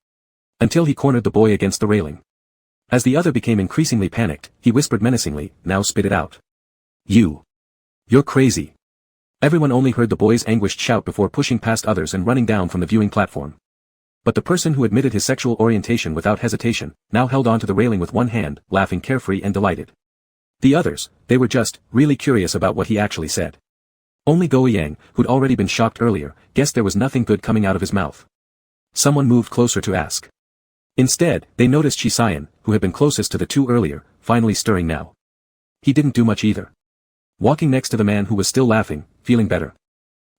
Until he cornered the boy against the railing. As the other became increasingly panicked, he whispered menacingly, now spit it out. You're crazy. Everyone only heard the boy's anguished shout before pushing past others and running down from the viewing platform. But the person who admitted his sexual orientation without hesitation, now held on to the railing with one hand, laughing carefree and delighted. The others, they were just, really curious about what he actually said. Only Go Yang, who'd already been shocked earlier, guessed there was nothing good coming out of his mouth. Someone moved closer to ask. Instead, they noticed Shisayan, who had been closest to the two earlier, finally stirring now. He didn't do much either. Walking next to the man who was still laughing, feeling better.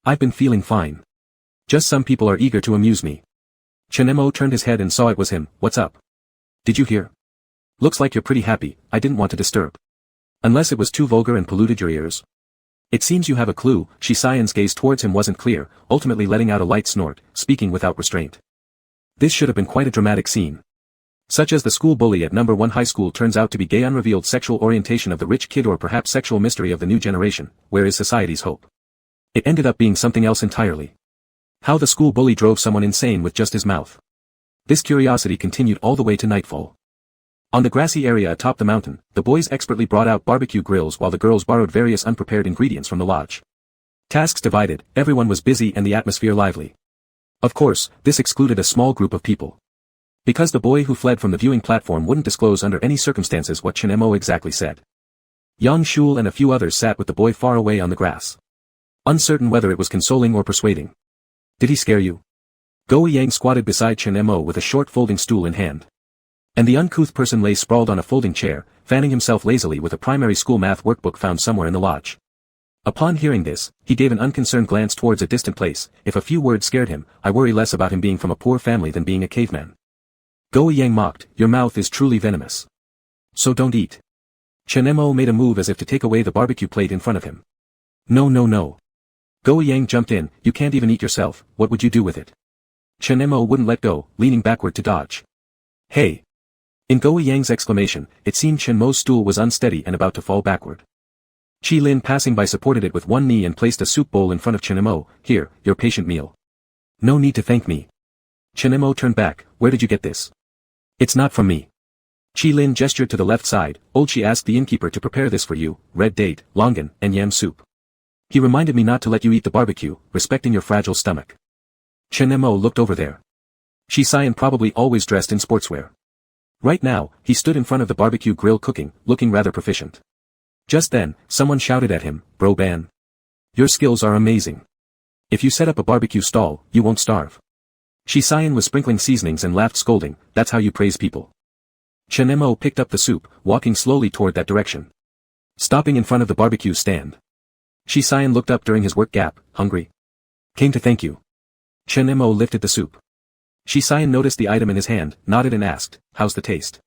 I've been feeling fine. Just some people are eager to amuse me. Chenemo turned his head and saw it was him. What's up? Did you hear? Looks like you're pretty happy. I didn't want to disturb. Unless it was too vulgar and polluted your ears. It seems you have a clue. Shisayan's gaze towards him wasn't clear, ultimately letting out a light snort, speaking without restraint. This should have been quite a dramatic scene. Such as the school bully at number 1 high school turns out to be gay, unrevealed sexual orientation of the rich kid, or perhaps sexual mystery of the new generation. Where is society's hope? It ended up being something else entirely. How the school bully drove someone insane with just his mouth. This curiosity continued all the way to nightfall. On the grassy area atop the mountain, the boys expertly brought out barbecue grills while the girls borrowed various unprepared ingredients from the lodge. Tasks divided, everyone was busy and the atmosphere lively. Of course, this excluded a small group of people. Because the boy who fled from the viewing platform wouldn't disclose under any circumstances what Chenemo exactly said. Yang Shul and a few others sat with the boy far away on the grass. Uncertain whether it was consoling or persuading. Did he scare you? Go Yang squatted beside Chenemo with a short folding stool in hand. And the uncouth person lay sprawled on a folding chair, fanning himself lazily with a primary school math workbook found somewhere in the lodge. Upon hearing this, he gave an unconcerned glance towards a distant place. If a few words scared him, I worry less about him being from a poor family than being a caveman. Go Yang mocked, your mouth is truly venomous. So don't eat. Chenemo made a move as if to take away the barbecue plate in front of him. No. Go Yang jumped in, you can't even eat yourself, what would you do with it? Chenemo wouldn't let go, leaning backward to dodge. Hey! In Go Yang's exclamation, it seemed Chenmo's stool was unsteady and about to fall backward. Chi Lin passing by supported it with one knee and placed a soup bowl in front of Chenemo. Here, your patient meal. No need to thank me. Chenemo turned back, where did you get this? It's not from me. Chi Lin gestured to the left side. Old Chi asked the innkeeper to prepare this for you, red date, longan, and yam soup. He reminded me not to let you eat the barbecue, respecting your fragile stomach. Chenemo looked over there. Shisayan probably always dressed in sportswear. Right now, he stood in front of the barbecue grill cooking, looking rather proficient. Just then, someone shouted at him, "Bro Ban. Your skills are amazing. If you set up a barbecue stall, you won't starve." Shisayan was sprinkling seasonings and laughed scolding, "That's how you praise people." Chinemo picked up the soup, walking slowly toward that direction. Stopping in front of the barbecue stand. Shisayan looked up during his work gap, "Hungry? Came to thank you." Chinemo lifted the soup. Shisayan noticed the item in his hand, nodded and asked, "How's the taste?"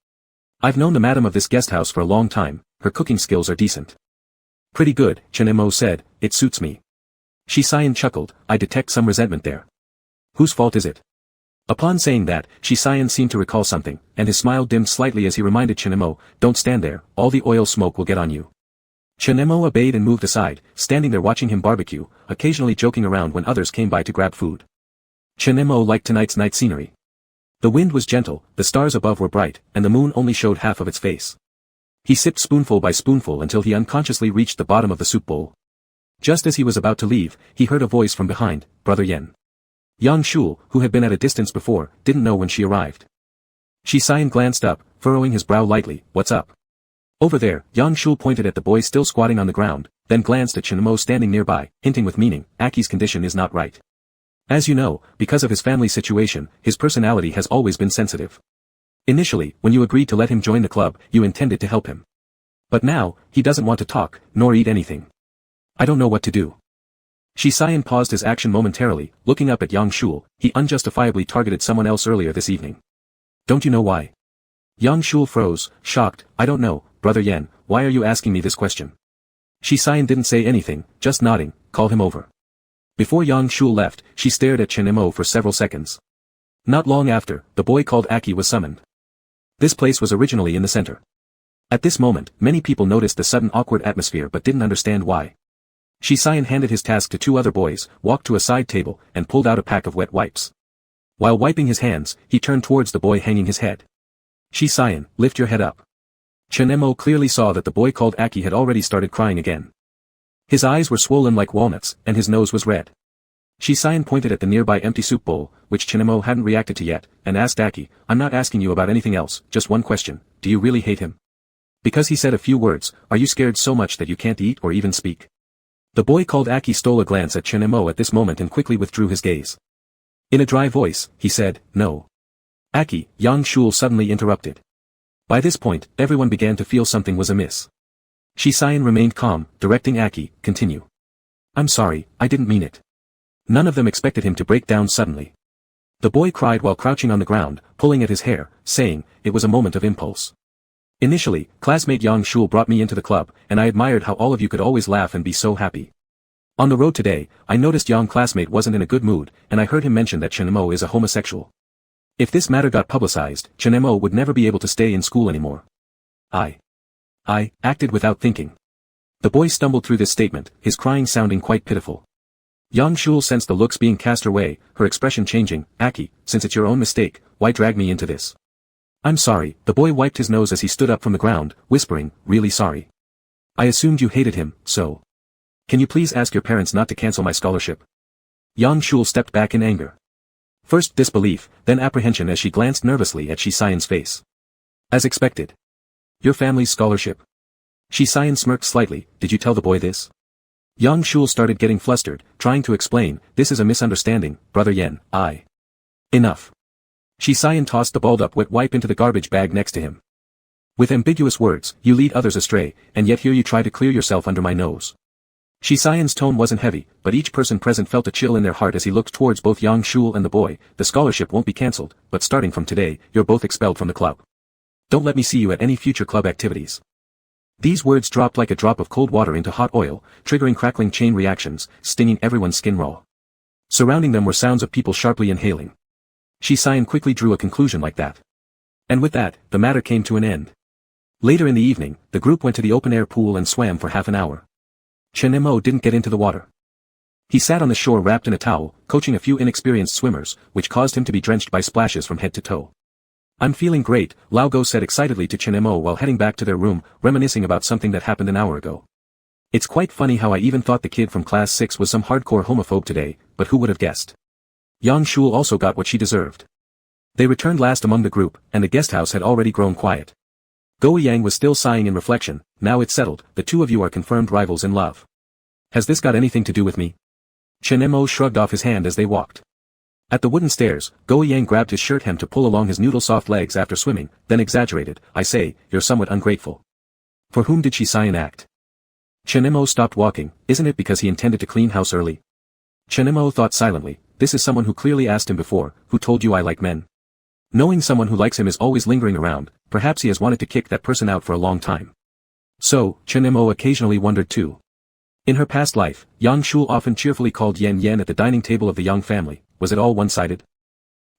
"I've known the madam of this guest house for a long time, her cooking skills are decent." "Pretty good," Chinemo said, "it suits me." Shisayan chuckled, "I detect some resentment there. Whose fault is it?" Upon saying that, Shisayan seemed to recall something, and his smile dimmed slightly as he reminded Chinemo, "Don't stand there, all the oil smoke will get on you." Chinemo obeyed and moved aside, standing there watching him barbecue, occasionally joking around when others came by to grab food. Chinemo liked tonight's night scenery. The wind was gentle, the stars above were bright, and the moon only showed half of its face. He sipped spoonful by spoonful until he unconsciously reached the bottom of the soup bowl. Just as he was about to leave, he heard a voice from behind, "Brother Yen." Yang Shul, who had been at a distance before, didn't know when she arrived. Shisayan glanced up, furrowing his brow lightly, "What's up?" "Over there," Yang Shul pointed at the boy still squatting on the ground, then glanced at Chinemo standing nearby, hinting with meaning, "Aki's condition is not right. As you know, because of his family situation, his personality has always been sensitive. Initially, when you agreed to let him join the club, you intended to help him. But now, he doesn't want to talk, nor eat anything. I don't know what to do." Shisayan paused his action momentarily, looking up at Yang Shul. He unjustifiably targeted someone else earlier this evening. "Don't you know why?" Yang Shul froze, shocked, "I don't know, Brother Yen, why are you asking me this question?" Shisayan didn't say anything, just nodding, "Call him over." Before Yang Shul left, she stared at Chinemo for several seconds. Not long after, the boy called Aki was summoned. This place was originally in the center. At this moment, many people noticed the sudden awkward atmosphere but didn't understand why. Shisayan handed his task to two other boys, walked to a side table, and pulled out a pack of wet wipes. While wiping his hands, he turned towards the boy hanging his head. "Shisayan, lift your head up." Chinemo clearly saw that the boy called Aki had already started crying again. His eyes were swollen like walnuts, and his nose was red. Shisayan pointed at the nearby empty soup bowl, which Chinemo hadn't reacted to yet, and asked Aki, "I'm not asking you about anything else, just one question, do you really hate him? Because he said a few words, are you scared so much that you can't eat or even speak?" The boy called Aki stole a glance at Chinemo at this moment and quickly withdrew his gaze. In a dry voice, he said, "No." "Aki," Yang Shul suddenly interrupted. By this point, everyone began to feel something was amiss. Shisayan remained calm, directing Aki, "Continue." "I'm sorry, I didn't mean it." None of them expected him to break down suddenly. The boy cried while crouching on the ground, pulling at his hair, saying, "It was a moment of impulse. Initially, classmate Yang Shul brought me into the club, and I admired how all of you could always laugh and be so happy. On the road today, I noticed Yang classmate wasn't in a good mood, and I heard him mention that Chinemo is a homosexual. If this matter got publicized, Chinemo would never be able to stay in school anymore. I acted without thinking." The boy stumbled through this statement, his crying sounding quite pitiful. Yang Shul sensed the looks being cast her way, her expression changing, "Aki, since it's your own mistake, why drag me into this?" "I'm sorry," the boy wiped his nose as he stood up from the ground, whispering, "Really sorry. I assumed you hated him, so. Can you please ask your parents not to cancel my scholarship?" Yang Shul stepped back in anger. First disbelief, then apprehension as she glanced nervously at Shisayan's face. "As expected. Your family's scholarship?" Shisayan smirked slightly, "Did you tell the boy this?" Yang Shul started getting flustered, trying to explain, "This is a misunderstanding, Brother Yen, I." "Enough." Shisayan tossed the balled up wet wipe into the garbage bag next to him. "With ambiguous words, you lead others astray, and yet here you try to clear yourself under my nose." Shisayan's tone wasn't heavy, but each person present felt a chill in their heart as he looked towards both Yang Shul and the boy. "The scholarship won't be cancelled, but starting from today, you're both expelled from the club. Don't let me see you at any future club activities." These words dropped like a drop of cold water into hot oil, triggering crackling chain reactions, stinging everyone's skin raw. Surrounding them were sounds of people sharply inhaling. Shisayan quickly drew a conclusion like that. And with that, the matter came to an end. Later in the evening, the group went to the open-air pool and swam for half an hour. Chinemo didn't get into the water. He sat on the shore wrapped in a towel, coaching a few inexperienced swimmers, which caused him to be drenched by splashes from head to toe. "I'm feeling great," Lao Go said excitedly to Chinemo while heading back to their room, reminiscing about something that happened an hour ago. "It's quite funny how I even thought the kid from class 6 was some hardcore homophobe today, but who would have guessed?" Yang Shul also got what she deserved. They returned last among the group, and the guest house had already grown quiet. Go Yang was still sighing in reflection. Now it's settled, the two of you are confirmed rivals in love. Has this got anything to do with me? Chen Mo shrugged off his hand as they walked. At the wooden stairs, Go Yang grabbed his shirt hem to pull along his noodle-soft legs after swimming, then exaggerated, I say, you're somewhat ungrateful. For whom did she sigh and act? Chen Mo stopped walking, isn't it because he intended to clean house early? Chen Mo thought silently, this is someone who clearly asked him before, who told you I like men? Knowing someone who likes him is always lingering around, perhaps he has wanted to kick that person out for a long time. So, Chen Mo occasionally wondered too. In her past life, Yang Shul often cheerfully called Yan Yan at the dining table of the Yang family. Was it all one-sided?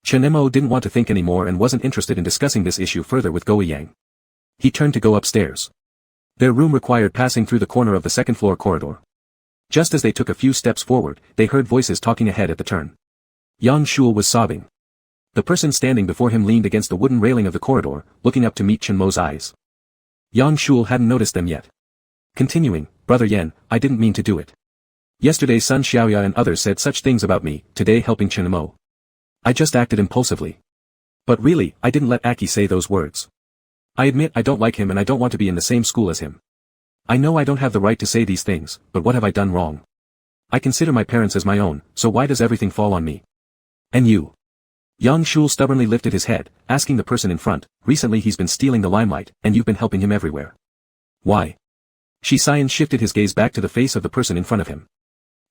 Chen Mo didn't want to think anymore and wasn't interested in discussing this issue further with Go Yang. He turned to go upstairs. Their room required passing through the corner of the second-floor corridor. Just as they took a few steps forward, they heard voices talking ahead at the turn. Yang Shul was sobbing. The person standing before him leaned against the wooden railing of the corridor, looking up to meet Chen Mo's eyes. Yang Shul hadn't noticed them yet. Continuing, Brother Yan, I didn't mean to do it. Yesterday Sun Xiaoya and others said such things about me, today helping Chen Mo. I just acted impulsively. But really, I didn't let Aki say those words. I admit I don't like him and I don't want to be in the same school as him. I know I don't have the right to say these things, but what have I done wrong? I consider my parents as my own, so why does everything fall on me? And you? Yang Shul stubbornly lifted his head, asking the person in front, recently he's been stealing the limelight, and you've been helping him everywhere. Why? Shisayan shifted his gaze back to the face of the person in front of him.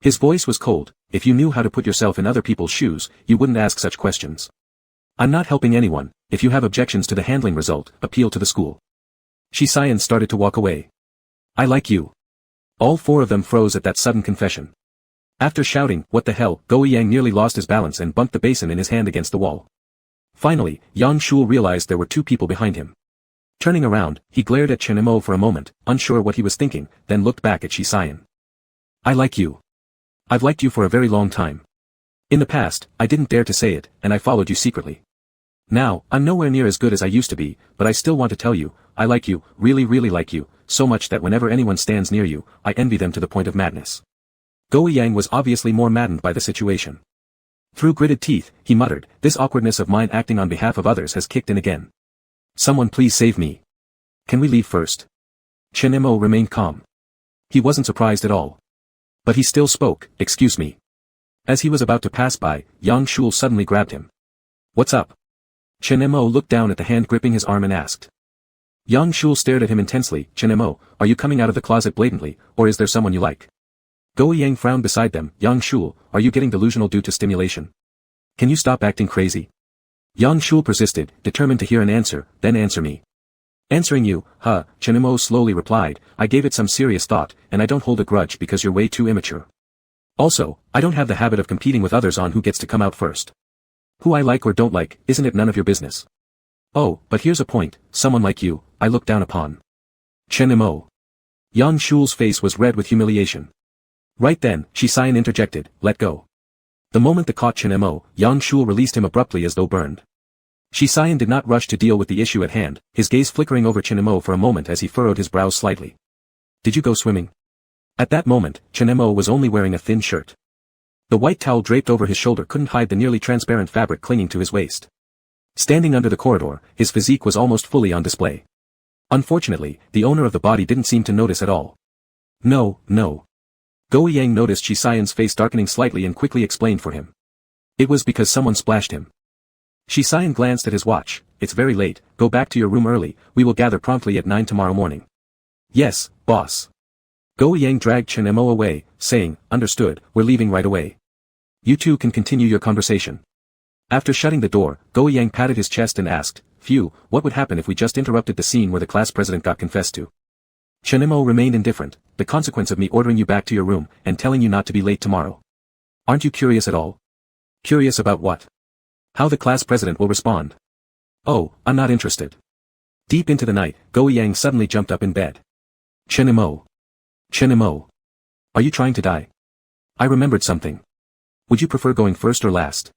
His voice was cold, if you knew how to put yourself in other people's shoes, you wouldn't ask such questions. I'm not helping anyone, if you have objections to the handling result, appeal to the school. Shisayan started to walk away. I like you. All four of them froze at that sudden confession. After shouting, what the hell, Go Yang nearly lost his balance and bumped the basin in his hand against the wall. Finally, Yang Shul realized there were two people behind him. Turning around, he glared at Chen Mo for a moment, unsure what he was thinking, then looked back at Shisayan. I like you. I've liked you for a very long time. In the past, I didn't dare to say it, and I followed you secretly. Now, I'm nowhere near as good as I used to be, but I still want to tell you, I like you, really really like you, so much that whenever anyone stands near you, I envy them to the point of madness. Go Yang was obviously more maddened by the situation. Through gritted teeth, he muttered, this awkwardness of mine acting on behalf of others has kicked in again. Someone please save me. Can we leave first? Chen Mo remained calm. He wasn't surprised at all. But he still spoke, excuse me. As he was about to pass by, Yang Shul suddenly grabbed him. What's up? Chen Mo looked down at the hand gripping his arm and asked. Yang Shul stared at him intensely, Chen Mo, are you coming out of the closet blatantly, or is there someone you like? Go Yang frowned beside them, Yang Shul, are you getting delusional due to stimulation? Can you stop acting crazy? Yang Shul persisted, determined to hear an answer, then answer me. Answering you, Chen Mo slowly replied, I gave it some serious thought, and I don't hold a grudge because you're way too immature. Also, I don't have the habit of competing with others on who gets to come out first. Who I like or don't like, isn't it none of your business? Oh, but here's a point, someone like you, I look down upon. Chen Mo. Yang Shul's face was red with humiliation. Right then, Shisayan interjected, let go. The moment the caught Chen Mo, Yang Shul released him abruptly as though burned. Shisayan did not rush to deal with the issue at hand, his gaze flickering over Chen Mo for a moment as he furrowed his brows slightly. Did you go swimming? At that moment, Chen Mo was only wearing a thin shirt. The white towel draped over his shoulder couldn't hide the nearly transparent fabric clinging to his waist. Standing under the corridor, his physique was almost fully on display. Unfortunately, the owner of the body didn't seem to notice at all. No. Go Yang noticed Shisayan's face darkening slightly and quickly explained for him. It was because someone splashed him. Shisayan glanced at his watch, it's very late, go back to your room early, we will gather promptly at 9 tomorrow morning. Yes, boss. Go Yang dragged Chen Mo away, saying, understood, we're leaving right away. You two can continue your conversation. After shutting the door, Go Yang patted his chest and asked, phew, what would happen if we just interrupted the scene where the class president got confessed to? Chen Mo remained indifferent, the consequence of me ordering you back to your room, and telling you not to be late tomorrow. Aren't you curious at all? Curious about what? How the class president will respond. Oh, I'm not interested. Deep into the night, Go Yang suddenly jumped up in bed. Chen Mo. Are you trying to die? I remembered something. Would you prefer going first or last?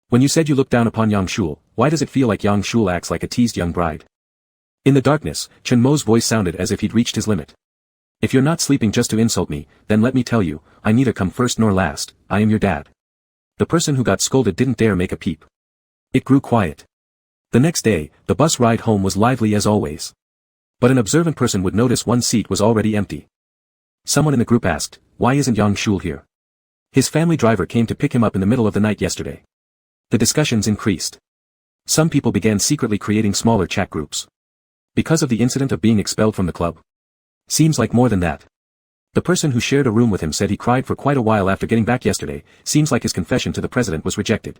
When you said you looked down upon Yang Shul, why does it feel like Yang Shul acts like a teased young bride? In the darkness, Chen Mo's voice sounded as if he'd reached his limit. If you're not sleeping just to insult me, then let me tell you, I neither come first nor last, I am your dad. The person who got scolded didn't dare make a peep. It grew quiet. The next day, the bus ride home was lively as always. But an observant person would notice one seat was already empty. Someone in the group asked, "Why isn't Yang Shul here?" His family driver came to pick him up in the middle of the night yesterday. The discussions increased. Some people began secretly creating smaller chat groups. Because of the incident of being expelled from the club? Seems like more than that. The person who shared a room with him said he cried for quite a while after getting back yesterday. Seems like his confession to the president was rejected.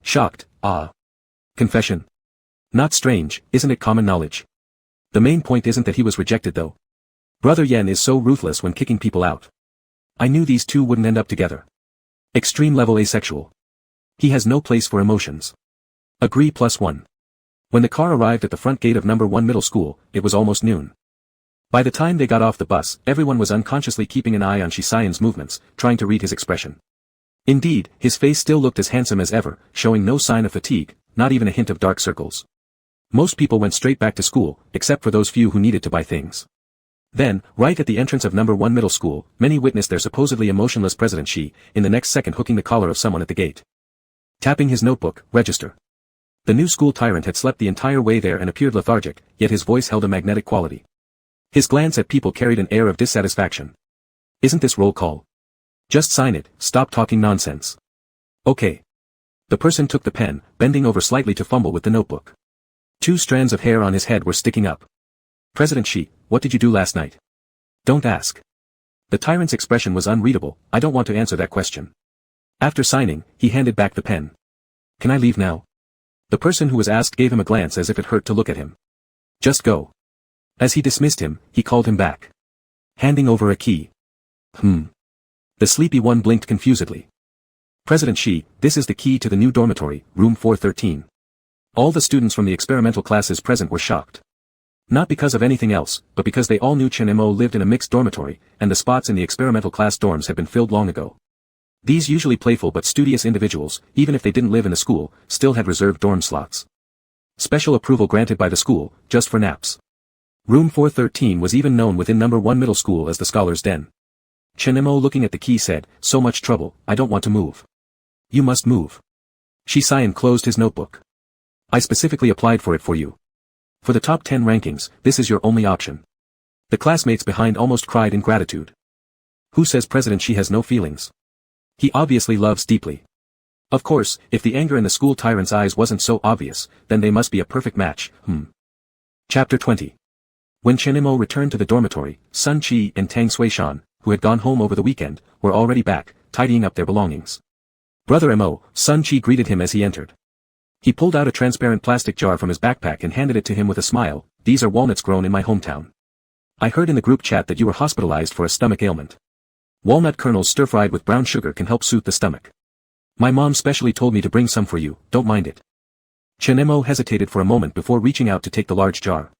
Shocked, Confession? Not strange, isn't it common knowledge? The main point isn't that he was rejected though. Brother Yen is so ruthless when kicking people out. I knew these two wouldn't end up together. Extreme level asexual. He has no place for emotions. Agree +1. When the car arrived at the front gate of number 1 middle school, it was almost noon. By the time they got off the bus, everyone was unconsciously keeping an eye on Shisayan's movements, trying to read his expression. Indeed, his face still looked as handsome as ever, showing no sign of fatigue, not even a hint of dark circles. Most people went straight back to school, except for those few who needed to buy things. Then, right at the entrance of number 1 middle school, many witnessed their supposedly emotionless President Shi, in the next second hooking the collar of someone at the gate. Tapping his notebook, register. The new school tyrant had slept the entire way there and appeared lethargic, yet his voice held a magnetic quality. His glance at people carried an air of dissatisfaction. Isn't this roll call? Just sign it, stop talking nonsense. Okay. The person took the pen, bending over slightly to fumble with the notebook. 2 strands of hair on his head were sticking up. President Shi, what did you do last night? Don't ask. The tyrant's expression was unreadable. I don't want to answer that question. After signing, he handed back the pen. Can I leave now? The person who was asked gave him a glance as if it hurt to look at him. Just go. As he dismissed him, he called him back. Handing over a key. The sleepy one blinked confusedly. President Shi, this is the key to the new dormitory, room 413. All the students from the experimental classes present were shocked. Not because of anything else, but because they all knew Chen Mo lived in a mixed dormitory, and the spots in the experimental class dorms had been filled long ago. These usually playful but studious individuals, even if they didn't live in the school, still had reserved dorm slots. Special approval granted by the school, just for naps. Room 413 was even known within number 1 middle school as the scholar's den. Chen Mo looking at the key said, so much trouble, I don't want to move. You must move. Shisayan closed his notebook. I specifically applied for it for you. For the top 10 rankings, this is your only option. The classmates behind almost cried in gratitude. Who says President Shi has no feelings? He obviously loves deeply. Of course, if the anger in the school tyrant's eyes wasn't so obvious, then they must be a perfect match. Chapter 20. When Chen Mo returned to the dormitory, Sun Chi and Tang Suishan, who had gone home over the weekend, were already back, tidying up their belongings. Brother Mo, Sun Chi greeted him as he entered. He pulled out a transparent plastic jar from his backpack and handed it to him with a smile. These are walnuts grown in my hometown. I heard in the group chat that you were hospitalized for a stomach ailment. Walnut kernels stir-fried with brown sugar can help soothe the stomach. My mom specially told me to bring some for you, don't mind it. Chen Mo hesitated for a moment before reaching out to take the large jar.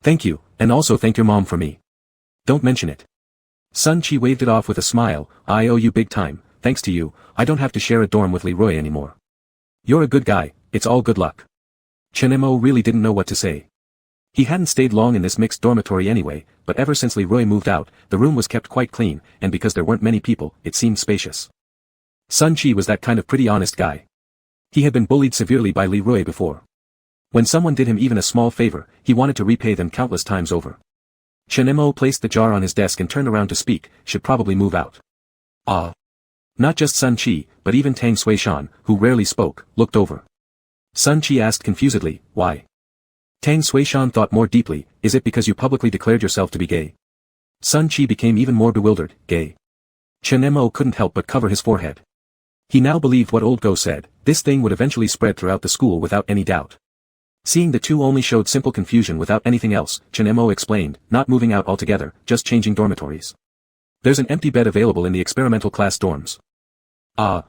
Thank you, and also thank your mom for me. Don't mention it. Sun Chi waved it off with a smile. I owe you big time, thanks to you, I don't have to share a dorm with Leroy anymore. You're a good guy, it's all good luck. Chen Mo really didn't know what to say. He hadn't stayed long in this mixed dormitory anyway, but ever since Leroy moved out, the room was kept quite clean, and because there weren't many people, it seemed spacious. Sun Chi was that kind of pretty honest guy. He had been bullied severely by Leroy before. When someone did him even a small favor, he wanted to repay them countless times over. Chen Mo placed the jar on his desk and turned around to speak, should probably move out. Not just Sun Chi, but even Tang Suishan, who rarely spoke, looked over. Sun Chi asked confusedly, why? Tang Suishan thought more deeply, is it because you publicly declared yourself to be gay? Sun Chi became even more bewildered, gay. Chen Mo couldn't help but cover his forehead. He now believed what old Go said, this thing would eventually spread throughout the school without any doubt. Seeing the two only showed simple confusion without anything else, Chen Mo explained, not moving out altogether, just changing dormitories. There's an empty bed available in the experimental class dorms.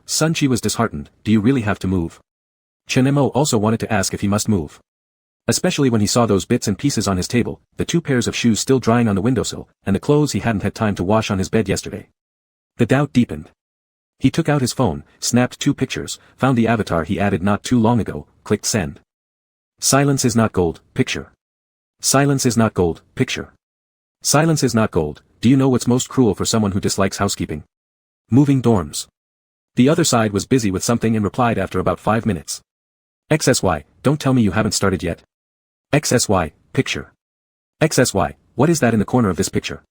Sun Chi was disheartened, do you really have to move? Chen Mo also wanted to ask if he must move. Especially when he saw those bits and pieces on his table, the 2 pairs of shoes still drying on the windowsill, and the clothes he hadn't had time to wash on his bed yesterday. The doubt deepened. He took out his phone, snapped 2 pictures, found the avatar he added not too long ago, clicked send. Silence is not gold, picture. Silence is not gold, picture. Silence is not gold, do you know what's most cruel for someone who dislikes housekeeping? Moving dorms. The other side was busy with something and replied after about 5 minutes. XSY, don't tell me you haven't started yet. XSY, picture. XSY, what is that in the corner of this picture?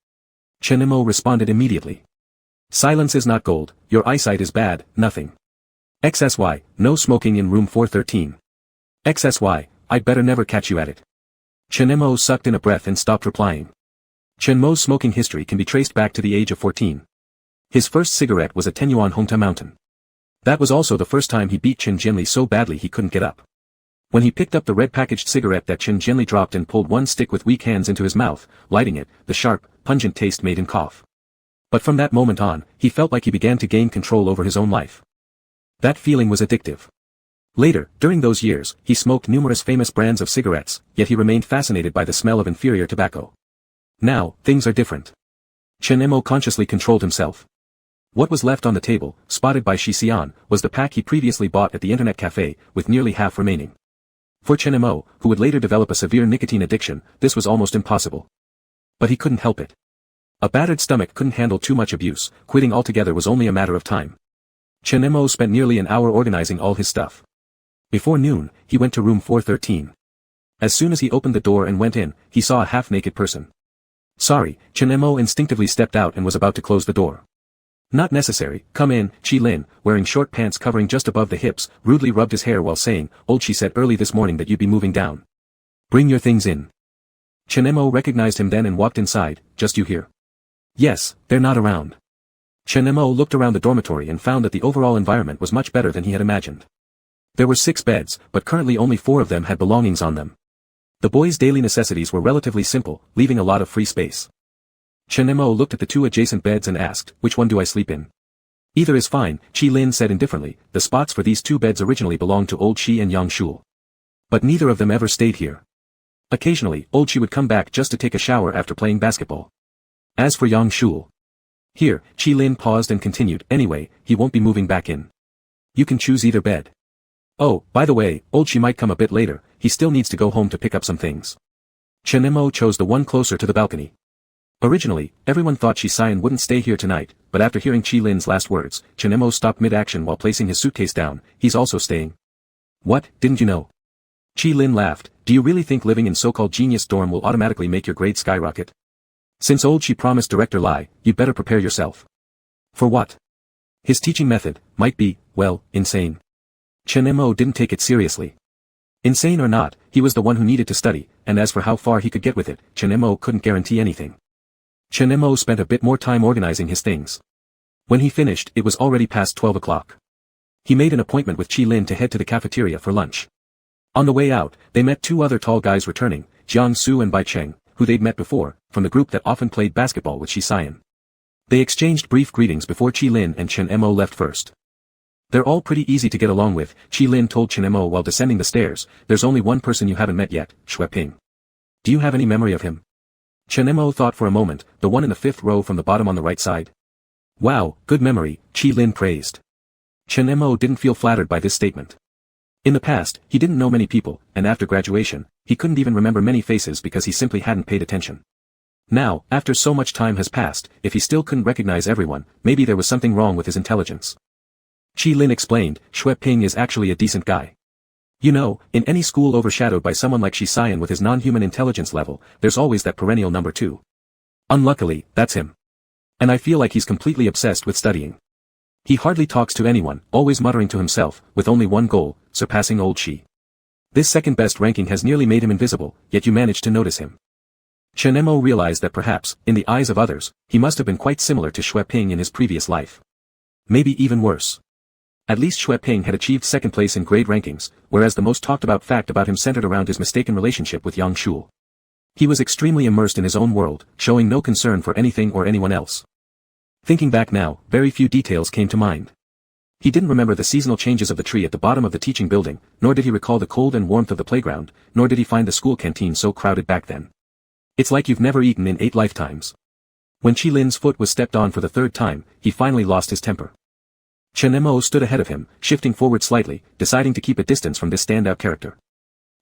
Chenemo responded immediately. Silence is not gold, your eyesight is bad, nothing. XSY, no smoking in room 413. XSY, I'd better never catch you at it. Chenemo sucked in a breath and stopped replying. Chenmo's smoking history can be traced back to the age of 14. His first cigarette was a Tenyuan Hongta Mountain. That was also the first time he beat Chen Jianli so badly he couldn't get up. When he picked up the red packaged cigarette that Chen Jianli dropped and pulled one stick with weak hands into his mouth, lighting it, the sharp, pungent taste made him cough. But from that moment on, he felt like he began to gain control over his own life. That feeling was addictive. Later, during those years, he smoked numerous famous brands of cigarettes, yet he remained fascinated by the smell of inferior tobacco. Now, things are different. Chenemo consciously controlled himself. What was left on the table, spotted by Shi Xian, was the pack he previously bought at the internet cafe, with nearly half remaining. For Chenemo, who would later develop a severe nicotine addiction, this was almost impossible. But he couldn't help it. A battered stomach couldn't handle too much abuse, quitting altogether was only a matter of time. Chenemo spent nearly an hour organizing all his stuff. Before noon, he went to room 413. As soon as he opened the door and went in, he saw a half-naked person. Sorry, Chenemo instinctively stepped out and was about to close the door. Not necessary, come in, Qi Lin, wearing short pants covering just above the hips, rudely rubbed his hair while saying, Old Qi said early this morning that you'd be moving down. Bring your things in. Chenemo recognized him then and walked inside, just you here? Yes, they're not around. Chenemo looked around the dormitory and found that the overall environment was much better than he had imagined. There were 6 beds, but currently only 4 of them had belongings on them. The boys' daily necessities were relatively simple, leaving a lot of free space. Chenemo looked at the 2 adjacent beds and asked, which one do I sleep in? Either is fine, Qi Lin said indifferently, the spots for these 2 beds originally belonged to Old Qi and Yang Shul. But neither of them ever stayed here. Occasionally, Old Qi would come back just to take a shower after playing basketball. As for Yang Shul. Here, Qi Lin paused and continued, anyway, he won't be moving back in. You can choose either bed. Oh, by the way, Old Qi might come a bit later, he still needs to go home to pick up some things. Chenemo chose the one closer to the balcony. Originally, everyone thought Shi Xian wouldn't stay here tonight, but after hearing Qi Lin's last words, Chenemo stopped mid-action while placing his suitcase down, he's also staying. What, didn't you know? Qi Lin laughed, do you really think living in so-called genius dorm will automatically make your grades skyrocket? Since Old Qi promised Director Lai, you'd better prepare yourself. For what? His teaching method might be, well, insane. Chenemo didn't take it seriously. Insane or not, he was the one who needed to study, and as for how far he could get with it, Chenemo couldn't guarantee anything. Chenemo spent a bit more time organizing his things. When he finished, it was already past 12 o'clock. He made an appointment with Qi Lin to head to the cafeteria for lunch. On the way out, they met 2 other tall guys returning, Jiang Su and Bai Cheng, who they'd met before, from the group that often played basketball with Shi Xian. They exchanged brief greetings before Qi Lin and Chenemo left first. They're all pretty easy to get along with, Qi Lin told Chenemo while descending the stairs, there's only one person you haven't met yet, Shui Ping. Do you have any memory of him? Chenemo thought for a moment, the one in the 5th row from the bottom on the right side. Wow, good memory, Qi Lin praised. Chenemo didn't feel flattered by this statement. In the past, he didn't know many people, and after graduation, he couldn't even remember many faces because he simply hadn't paid attention. Now, after so much time has passed, if he still couldn't recognize everyone, maybe there was something wrong with his intelligence. Qi Lin explained, Shui Ping is actually a decent guy. You know, in any school overshadowed by someone like Shi Xian with his non-human intelligence level, there's always that perennial number 2. Unluckily, that's him. And I feel like he's completely obsessed with studying. He hardly talks to anyone, always muttering to himself, with only one goal, surpassing Old Qi. This second best ranking has nearly made him invisible, yet you managed to notice him. Chenemo realized that perhaps, in the eyes of others, he must have been quite similar to Shui Ping in his previous life. Maybe even worse. At least Shui Ping had achieved second place in grade rankings, whereas the most talked about fact about him centered around his mistaken relationship with Yang Shul. He was extremely immersed in his own world, showing no concern for anything or anyone else. Thinking back now, very few details came to mind. He didn't remember the seasonal changes of the tree at the bottom of the teaching building, nor did he recall the cold and warmth of the playground, nor did he find the school canteen so crowded back then. It's like you've never eaten in 8 lifetimes. When Qi Lin's foot was stepped on for the 3rd time, he finally lost his temper. Chenemo stood ahead of him, shifting forward slightly, deciding to keep a distance from this standout character.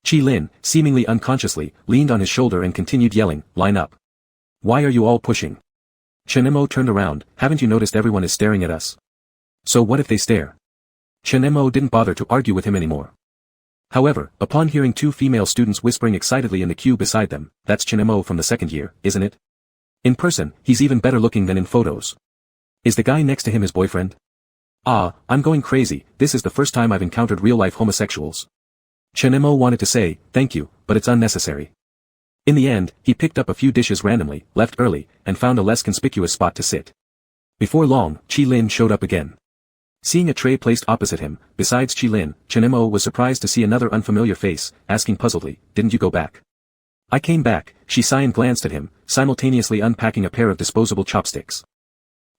Qi Lin, seemingly unconsciously, leaned on his shoulder and continued yelling, line up. Why are you all pushing? Chenemo turned around, haven't you noticed everyone is staring at us? So what if they stare? Chenemo didn't bother to argue with him anymore. However, upon hearing two female students whispering excitedly in the queue beside them, "That's Chinemo from the second year, isn't it? In person, he's even better looking than in photos. Is the guy next to him his boyfriend? Ah, I'm going crazy, this is the first time I've encountered real-life homosexuals." Chinemo wanted to say, "Thank you, but it's unnecessary." In the end, he picked up a few dishes randomly, left early, and found a less conspicuous spot to sit. Before long, Chi-Lin showed up again. Seeing a tray placed opposite him, besides Chi-Lin, Chinemo was surprised to see another unfamiliar face, asking puzzledly, "Didn't you go back?" "I came back," Shi-Cyan glanced at him, simultaneously unpacking a pair of disposable chopsticks.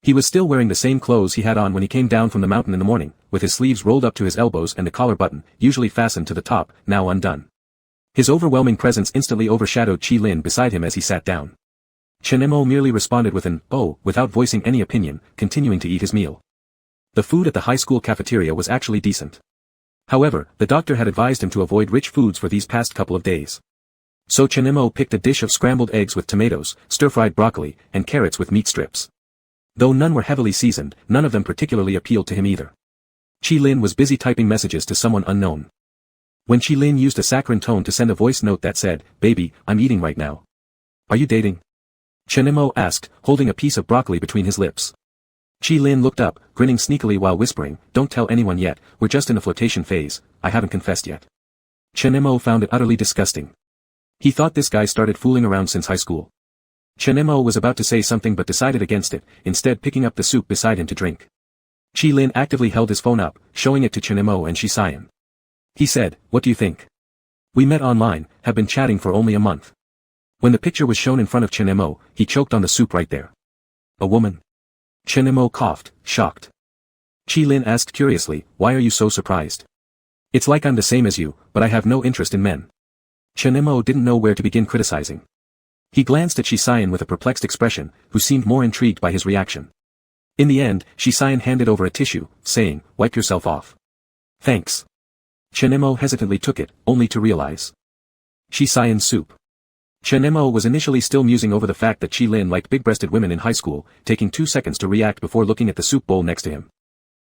He was still wearing the same clothes he had on when he came down from the mountain in the morning, with his sleeves rolled up to his elbows and the collar button, usually fastened to the top, now undone. His overwhelming presence instantly overshadowed Chi-Lin beside him as he sat down. Chinemo merely responded with an, "Oh," without voicing any opinion, continuing to eat his meal. The food at the high school cafeteria was actually decent. However, the doctor had advised him to avoid rich foods for these past couple of days. So Chinemo picked a dish of scrambled eggs with tomatoes, stir-fried broccoli, and carrots with meat strips. Though none were heavily seasoned, none of them particularly appealed to him either. Chi-Lin was busy typing messages to someone unknown. When Chi-Lin used a saccharine tone to send a voice note that said, "Baby, I'm eating right now. Are you dating?" Chinemo asked, holding a piece of broccoli between his lips. Chi-Lin looked up, grinning sneakily while whispering, "Don't tell anyone yet, we're just in a flirtation phase, I haven't confessed yet." Chinemo found it utterly disgusting. He thought this guy started fooling around since high school. Chinemo was about to say something but decided against it, instead picking up the soup beside him to drink. Chi-Lin actively held his phone up, showing it to Chinemo and Shi-Cyan. He said, "What do you think? We met online, have been chatting for only a month." When the picture was shown in front of Chinemo, he choked on the soup right there. "A woman?" Chinemo coughed, shocked. Chi-Lin asked curiously, "Why are you so surprised?" "It's like I'm the same as you, but I have no interest in men." Chinemo didn't know where to begin criticizing. He glanced at Shi-Cyan with a perplexed expression, who seemed more intrigued by his reaction. In the end, Shi-Cyan handed over a tissue, saying, "Wipe yourself off." "Thanks." Chinemo hesitantly took it, only to realize. Shi-Cyan's soup. Chinemo was initially still musing over the fact that Chi-Lin liked big-breasted women in high school, taking 2 seconds to react before looking at the soup bowl next to him.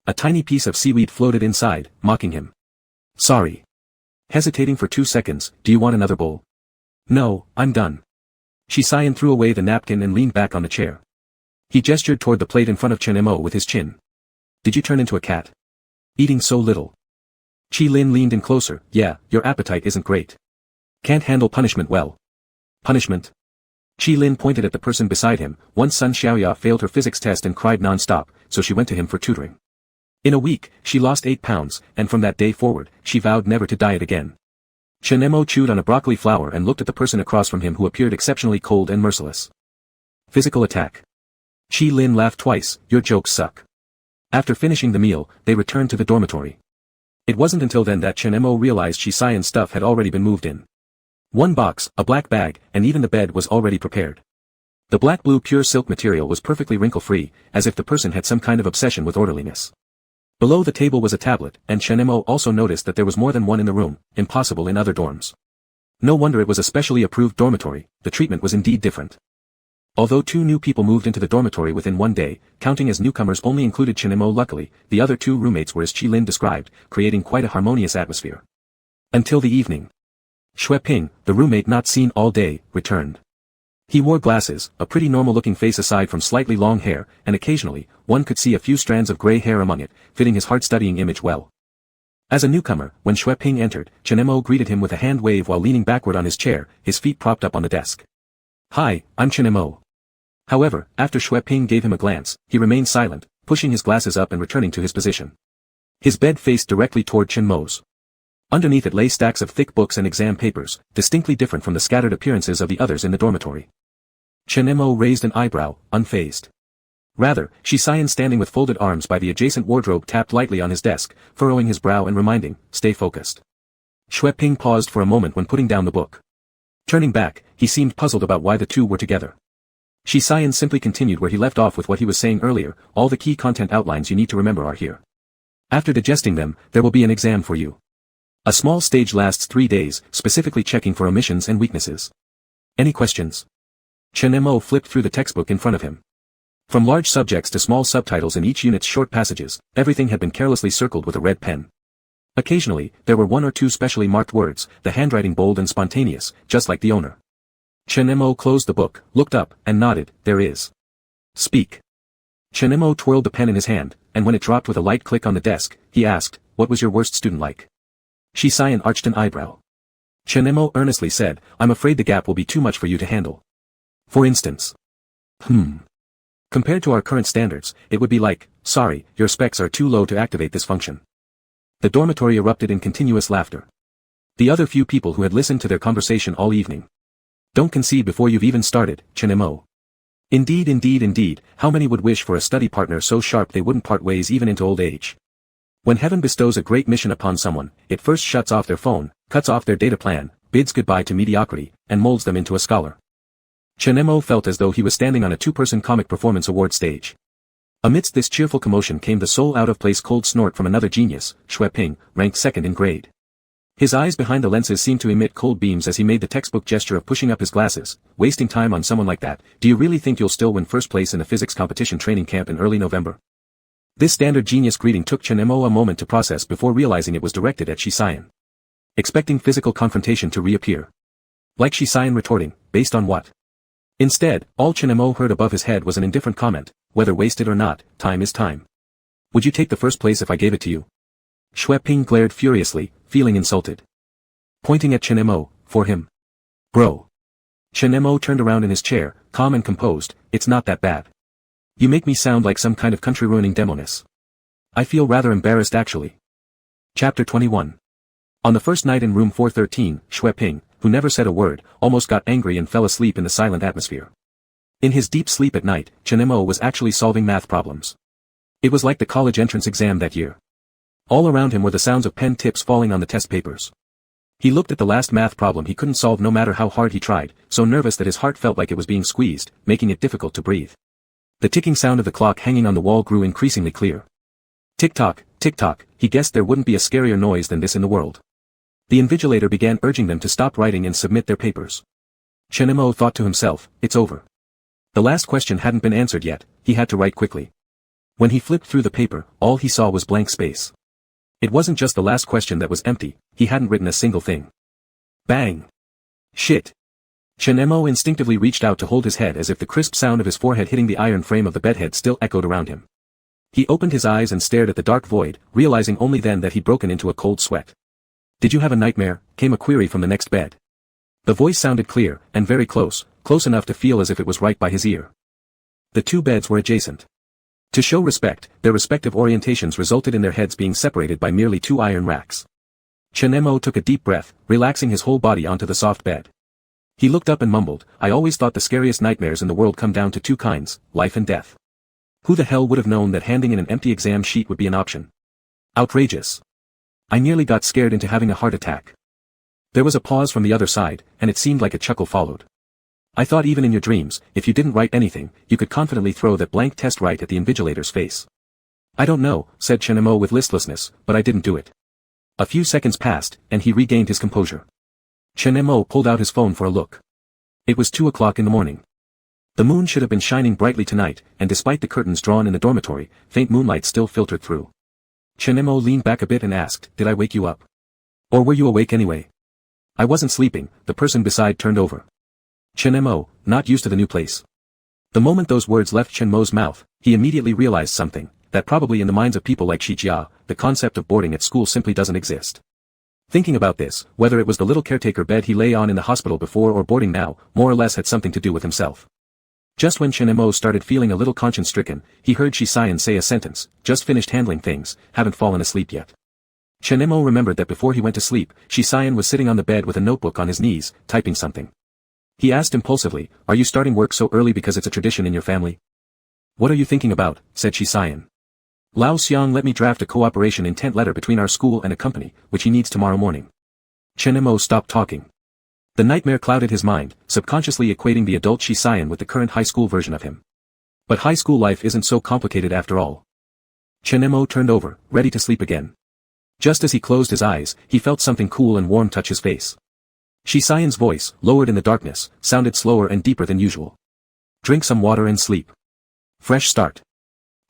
A tiny piece of seaweed floated inside, mocking him. "Sorry." Hesitating for 2 seconds, "Do you want another bowl?" "No, I'm done." Shi-Cyan threw away the napkin and leaned back on the chair. He gestured toward the plate in front of Chinemo with his chin. "Did you turn into a cat? Eating so little?" Chi-Lin leaned in closer. "Yeah, your appetite isn't great. Can't handle punishment well." "Punishment?" Chi-Lin pointed at the person beside him. Once Sun Xiaoya failed her physics test and cried non-stop, so she went to him for tutoring. In a week, she lost 8 pounds, and from that day forward, she vowed never to diet again. Chinemo chewed on a broccoli flower and looked at the person across from him who appeared exceptionally cold and merciless. "Physical attack." Chi-Lin laughed twice. "Your jokes suck." After finishing the meal, they returned to the dormitory. It wasn't until then that Chinemo realized Shi-Cyan's stuff had already been moved in. 1 box, a black bag, and even the bed was already prepared. The black-blue pure silk material was perfectly wrinkle-free, as if the person had some kind of obsession with orderliness. Below the table was a tablet, and Chinemo also noticed that there was more than one in the room, impossible in other dorms. No wonder it was a specially approved dormitory, the treatment was indeed different. Although 2 new people moved into the dormitory within 1 day, counting as newcomers only included Chinemo. Luckily, the other 2 roommates were as Chi-Lin described, creating quite a harmonious atmosphere. Until the evening. Xue Ping, the roommate not seen all day, returned. He wore glasses, a pretty normal-looking face aside from slightly long hair, and occasionally, one could see a few strands of gray hair among it, fitting his hard-studying image well. As a newcomer, when Xue Ping entered, Chinemo greeted him with a hand wave while leaning backward on his chair, his feet propped up on the desk. "Hi, I'm Chinemo." However, after Xue Ping gave him a glance, he remained silent, pushing his glasses up and returning to his position. His bed faced directly toward Chinmo's. Underneath it lay stacks of thick books and exam papers, distinctly different from the scattered appearances of the others in the dormitory. Chinemo raised an eyebrow, unfazed. Rather, Shi-Cyan standing with folded arms by the adjacent wardrobe tapped lightly on his desk, furrowing his brow and reminding, "Stay focused." Xue Ping paused for a moment when putting down the book. Turning back, he seemed puzzled about why the 2 were together. Shi-Cyan simply continued where he left off with what he was saying earlier. "All the key content outlines you need to remember are here. After digesting them, there will be an exam for you. A small stage lasts 3 days, specifically checking for omissions and weaknesses. Any questions?" Chinemo flipped through the textbook in front of him. From large subjects to small subtitles in each unit's short passages, everything had been carelessly circled with a red pen. Occasionally, there were one or two specially marked words, the handwriting bold and spontaneous, just like the owner. Chenemo closed the book, looked up, and nodded, there is. Speak. Chenemo twirled the pen in his hand, and when it dropped with a light click on the desk, he asked, what was your worst student like? Shisayan arched an eyebrow. Chenemo earnestly said, I'm afraid the gap will be too much for you to handle. For instance. Compared to our current standards, it would be like, sorry, your specs are too low to activate this function. The dormitory erupted in continuous laughter. The other few people who had listened to their conversation all evening. Don't concede before you've even started, Chenemo. Indeed, how many would wish for a study partner so sharp they wouldn't part ways even into old age? When heaven bestows a great mission upon someone, it first shuts off their phone, cuts off their data plan, bids goodbye to mediocrity, and molds them into a scholar. Chenemo felt as though he was standing on a two-person comic performance award stage. Amidst this cheerful commotion came the sole out-of-place cold snort from another genius, Xue Ping, ranked second in grade. His eyes behind the lenses seemed to emit cold beams as he made the textbook gesture of pushing up his glasses. Wasting time on someone like that, do you really think you'll still win first place in a physics competition training camp in early November? This standard genius greeting took Chenemo a moment to process before realizing it was directed at Shisayan. Expecting physical confrontation to reappear. Like Shisayan retorting, based on what? Instead, all Chenemo heard above his head was an indifferent comment, whether wasted or not, time is time. Would you take the first place if I gave it to you? Xue Ping glared furiously, feeling insulted. Pointing at Chenemo, for him. Bro. Chenemo turned around in his chair, calm and composed, it's not that bad. You make me sound like some kind of country-ruining demoness. I feel rather embarrassed actually. Chapter 21. On the first night in room 413, Xue Ping, who never said a word, almost got angry and fell asleep in the silent atmosphere. In his deep sleep at night, Chenemo was actually solving math problems. It was like the college entrance exam that year. All around him were the sounds of pen tips falling on the test papers. He looked at the last math problem he couldn't solve no matter how hard he tried, so nervous that his heart felt like it was being squeezed, making it difficult to breathe. The ticking sound of the clock hanging on the wall grew increasingly clear. Tick-tock, tick-tock, he guessed there wouldn't be a scarier noise than this in the world. The invigilator began urging them to stop writing and submit their papers. Chenemo thought to himself, it's over. The last question hadn't been answered yet, he had to write quickly. When he flipped through the paper, all he saw was blank space. It wasn't just the last question that was empty, he hadn't written a single thing. Bang! Shit! Chenemo instinctively reached out to hold his head as if the crisp sound of his forehead hitting the iron frame of the bedhead still echoed around him. He opened his eyes and stared at the dark void, realizing only then that he'd broken into a cold sweat. Did you have a nightmare? Came a query from the next bed. The voice sounded clear, and very close, close enough to feel as if it was right by his ear. The two beds were adjacent. To show respect, their respective orientations resulted in their heads being separated by merely two iron racks. Chenemo took a deep breath, relaxing his whole body onto the soft bed. He looked up and mumbled, I always thought the scariest nightmares in the world come down to two kinds, life and death. Who the hell would have known that handing in an empty exam sheet would be an option? Outrageous. I nearly got scared into having a heart attack. There was a pause from the other side, and it seemed like a chuckle followed. I thought even in your dreams, if you didn't write anything, you could confidently throw that blank test right at the invigilator's face. I don't know, said Chenemo with listlessness, but I didn't do it. A few seconds passed, and he regained his composure. Chenemo pulled out his phone for a look. It was 2 o'clock in the morning. The moon should have been shining brightly tonight, and despite the curtains drawn in the dormitory, faint moonlight still filtered through. Chenemo leaned back a bit and asked, did I wake you up? Or were you awake anyway? I wasn't sleeping, the person beside turned over. Chenemo, not used to the new place. The moment those words left Chenmo's mouth, he immediately realized something, that probably in the minds of people like Shijia, the concept of boarding at school simply doesn't exist. Thinking about this, whether it was the little caretaker bed he lay on in the hospital before or boarding now, more or less had something to do with himself. Just when Chenemo started feeling a little conscience-stricken, he heard Shisayan say a sentence, just finished handling things, haven't fallen asleep yet. Chenemo remembered that before he went to sleep, Shisayan was sitting on the bed with a notebook on his knees, typing something. He asked impulsively, are you starting work so early because it's a tradition in your family? What are you thinking about, said Shisayan. Lao Xiang let me draft a cooperation intent letter between our school and a company, which he needs tomorrow morning. Chenemo stopped talking. The nightmare clouded his mind, subconsciously equating the adult Shisayan with the current high school version of him. But high school life isn't so complicated after all. Chenemo turned over, ready to sleep again. Just as he closed his eyes, he felt something cool and warm touch his face. Shisayan's voice, lowered in the darkness, sounded slower and deeper than usual. Drink some water and sleep. Fresh start.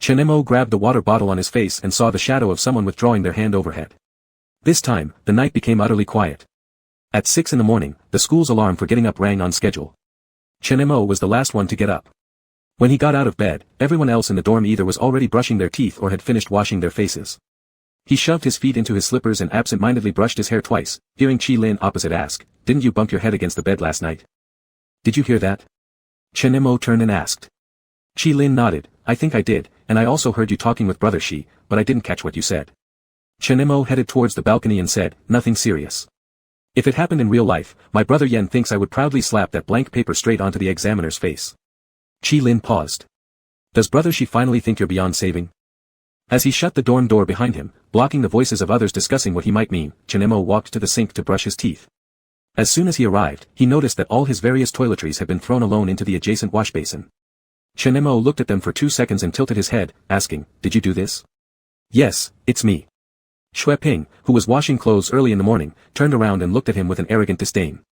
Chenemo grabbed the water bottle on his face and saw the shadow of someone withdrawing their hand overhead. This time, the night became utterly quiet. At 6 in the morning, the school's alarm for getting up rang on schedule. Chen-mo was the last one to get up. When he got out of bed, everyone else in the dorm either was already brushing their teeth or had finished washing their faces. He shoved his feet into his slippers and absent-mindedly brushed his hair twice, hearing Chi-lin opposite ask, "Didn't you bump your head against the bed last night?" "Did you hear that?" Chen-mo turned and asked. Chi-lin nodded, "I think I did, and I also heard you talking with brother Shi, but I didn't catch what you said." Chen-mo headed towards the balcony and said, "Nothing serious. If it happened in real life, my brother Yen thinks I would proudly slap that blank paper straight onto the examiner's face." Chi-lin paused. "Does brother Shi finally think you're beyond saving?" As he shut the dorm door behind him, blocking the voices of others discussing what he might mean, Chen-mo walked to the sink to brush his teeth. As soon as he arrived, he noticed that all his various toiletries had been thrown alone into the adjacent wash basin. Chen-mo looked at them for 2 seconds and tilted his head, asking, "Did you do this?" "Yes, it's me." Shui-ping, who was washing clothes early in the morning, turned around and looked at him with an arrogant disdain.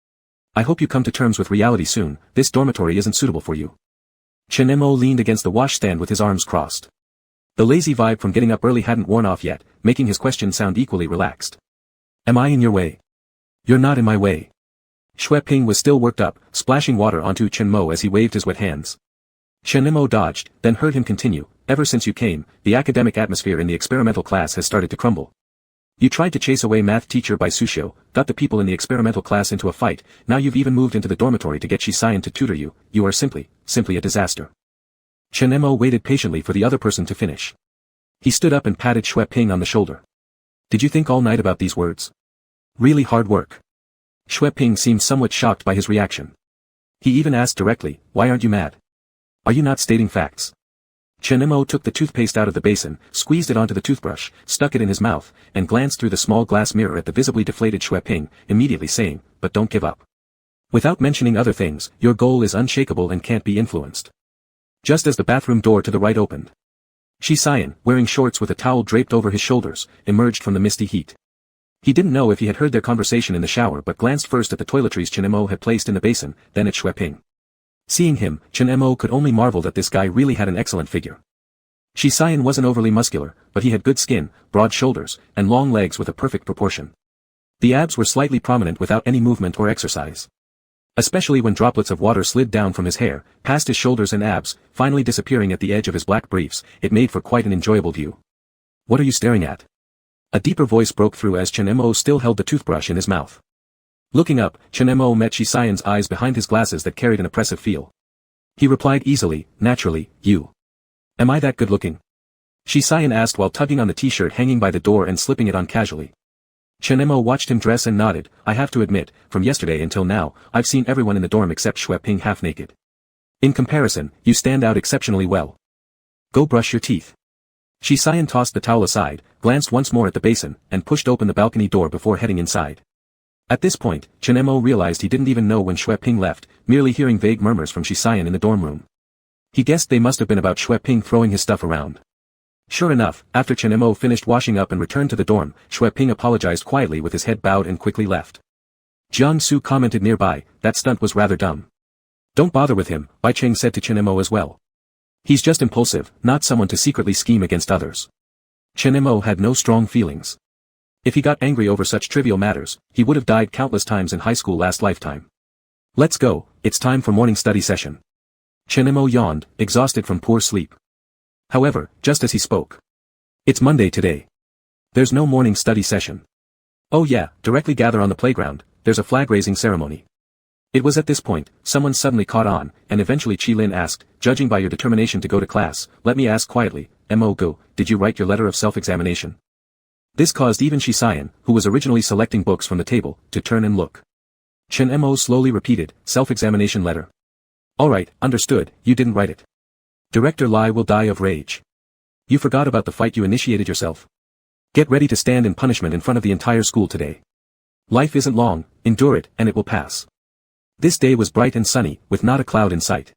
"I hope you come to terms with reality soon, this dormitory isn't suitable for you." Chen-mo leaned against the washstand with his arms crossed. The lazy vibe from getting up early hadn't worn off yet, making his question sound equally relaxed. "Am I in your way?" "You're not in my way." Shui-ping was still worked up, splashing water onto Chen-mo as he waved his wet hands. Chen-mo dodged, then heard him continue, "Ever since you came, the academic atmosphere in the experimental class has started to crumble. You tried to chase away math teacher by Susho, got the people in the experimental class into a fight, now you've even moved into the dormitory to get Shisayan to tutor you, you are simply a disaster." Chen-mo waited patiently for the other person to finish. He stood up and patted Shui-ping on the shoulder. "Did you think all night about these words? Really hard work." Shui-ping seemed somewhat shocked by his reaction. He even asked directly, "Why aren't you mad? Are you not stating facts?" Chen-mo took the toothpaste out of the basin, squeezed it onto the toothbrush, stuck it in his mouth, and glanced through the small glass mirror at the visibly deflated Shui-ping, immediately saying, "But don't give up. Without mentioning other things, your goal is unshakable and can't be influenced." Just as the bathroom door to the right opened, Shisayan, wearing shorts with a towel draped over his shoulders, emerged from the misty heat. He didn't know if he had heard their conversation in the shower but glanced first at the toiletries Chen-mo had placed in the basin, then at Shui-ping. Seeing him, Chen-mo could only marvel that this guy really had an excellent figure. Shisayan wasn't overly muscular, but he had good skin, broad shoulders, and long legs with a perfect proportion. The abs were slightly prominent without any movement or exercise. Especially when droplets of water slid down from his hair, past his shoulders and abs, finally disappearing at the edge of his black briefs, it made for quite an enjoyable view. "What are you staring at?" A deeper voice broke through as Chen-mo still held the toothbrush in his mouth. Looking up, Chen-mo met Shisayan's eyes behind his glasses that carried an oppressive feel. He replied easily, naturally, "You. Am I that good-looking?" Shisayan asked while tugging on the t-shirt hanging by the door and slipping it on casually. Chen-mo watched him dress and nodded, "I have to admit, from yesterday until now, I've seen everyone in the dorm except Shui-ping half-naked. In comparison, you stand out exceptionally well. Go brush your teeth." Shisayan tossed the towel aside, glanced once more at the basin, and pushed open the balcony door before heading inside. At this point, Chen-mo realized he didn't even know when Shui-ping left, merely hearing vague murmurs from Shisayan in the dorm room. He guessed they must have been about Shui-ping throwing his stuff around. Sure enough, after Chen-mo finished washing up and returned to the dorm, Shui-ping apologized quietly with his head bowed and quickly left. Jiang-su commented nearby, "That stunt was rather dumb." "Don't bother with him," Bai Cheng said to Chen-mo as well. "He's just impulsive, not someone to secretly scheme against others." Chen-mo had no strong feelings. If he got angry over such trivial matters, he would have died countless times in high school last lifetime. "Let's go, it's time for morning study session." Chen-mo yawned, exhausted from poor sleep. However, just as he spoke. "It's Monday today. There's no morning study session." "Oh yeah, directly gather on the playground, there's a flag-raising ceremony." It was at this point, someone suddenly caught on, and eventually Chi-lin asked, "Judging by your determination to go to class, let me ask quietly, Go, did you write your letter of self-examination?" This caused even Shisayan, who was originally selecting books from the table, to turn and look. Chen-mo slowly repeated, "Self-examination letter." "Alright, understood, you didn't write it." Director Lai will die of rage. "You forgot about the fight you initiated yourself. Get ready to stand in punishment in front of the entire school today. Life isn't long, endure it, and it will pass." This day was bright and sunny, with not a cloud in sight.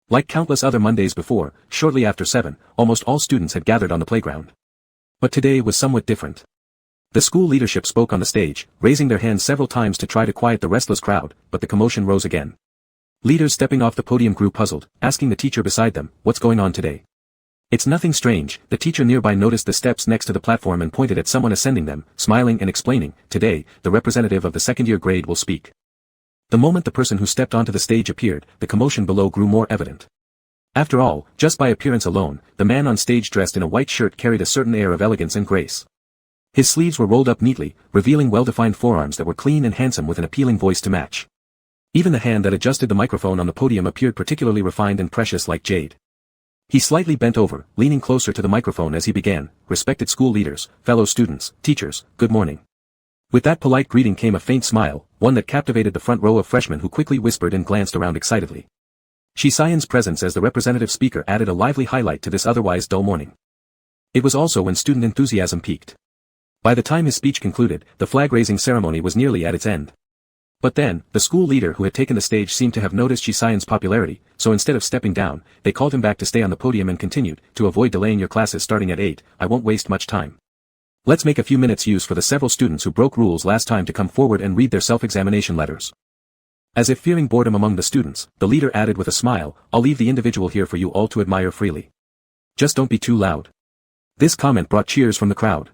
Like countless other Mondays before, shortly after 7, almost all students had gathered on the playground. But today was somewhat different. The school leadership spoke on the stage, raising their hands several times to try to quiet the restless crowd, but the commotion rose again. Leaders stepping off the podium grew puzzled, asking the teacher beside them, "What's going on today?" It's nothing strange. The teacher nearby noticed the steps next to the platform and pointed at someone ascending them, smiling and explaining, "Today, the representative of the second-year grade will speak." The moment the person who stepped onto the stage appeared, the commotion below grew more evident. After all, just by appearance alone, the man on stage dressed in a white shirt carried a certain air of elegance and grace. His sleeves were rolled up neatly, revealing well-defined forearms that were clean and handsome with an appealing voice to match. Even the hand that adjusted the microphone on the podium appeared particularly refined and precious like jade. He slightly bent over, leaning closer to the microphone as he began, "Respected school leaders, fellow students, teachers, good morning." With that polite greeting came a faint smile, one that captivated the front row of freshmen who quickly whispered and glanced around excitedly. Shisayan's presence as the representative speaker added a lively highlight to this otherwise dull morning. It was also when student enthusiasm peaked. By the time his speech concluded, the flag-raising ceremony was nearly at its end. But then, the school leader who had taken the stage seemed to have noticed Shisayan's popularity, so instead of stepping down, they called him back to stay on the podium and continued, "To avoid delaying your classes starting at 8, I won't waste much time. Let's make a few minutes use for the several students who broke rules last time to come forward and read their self-examination letters." As if fearing boredom among the students, the leader added with a smile, "I'll leave the individual here for you all to admire freely. Just don't be too loud." This comment brought cheers from the crowd.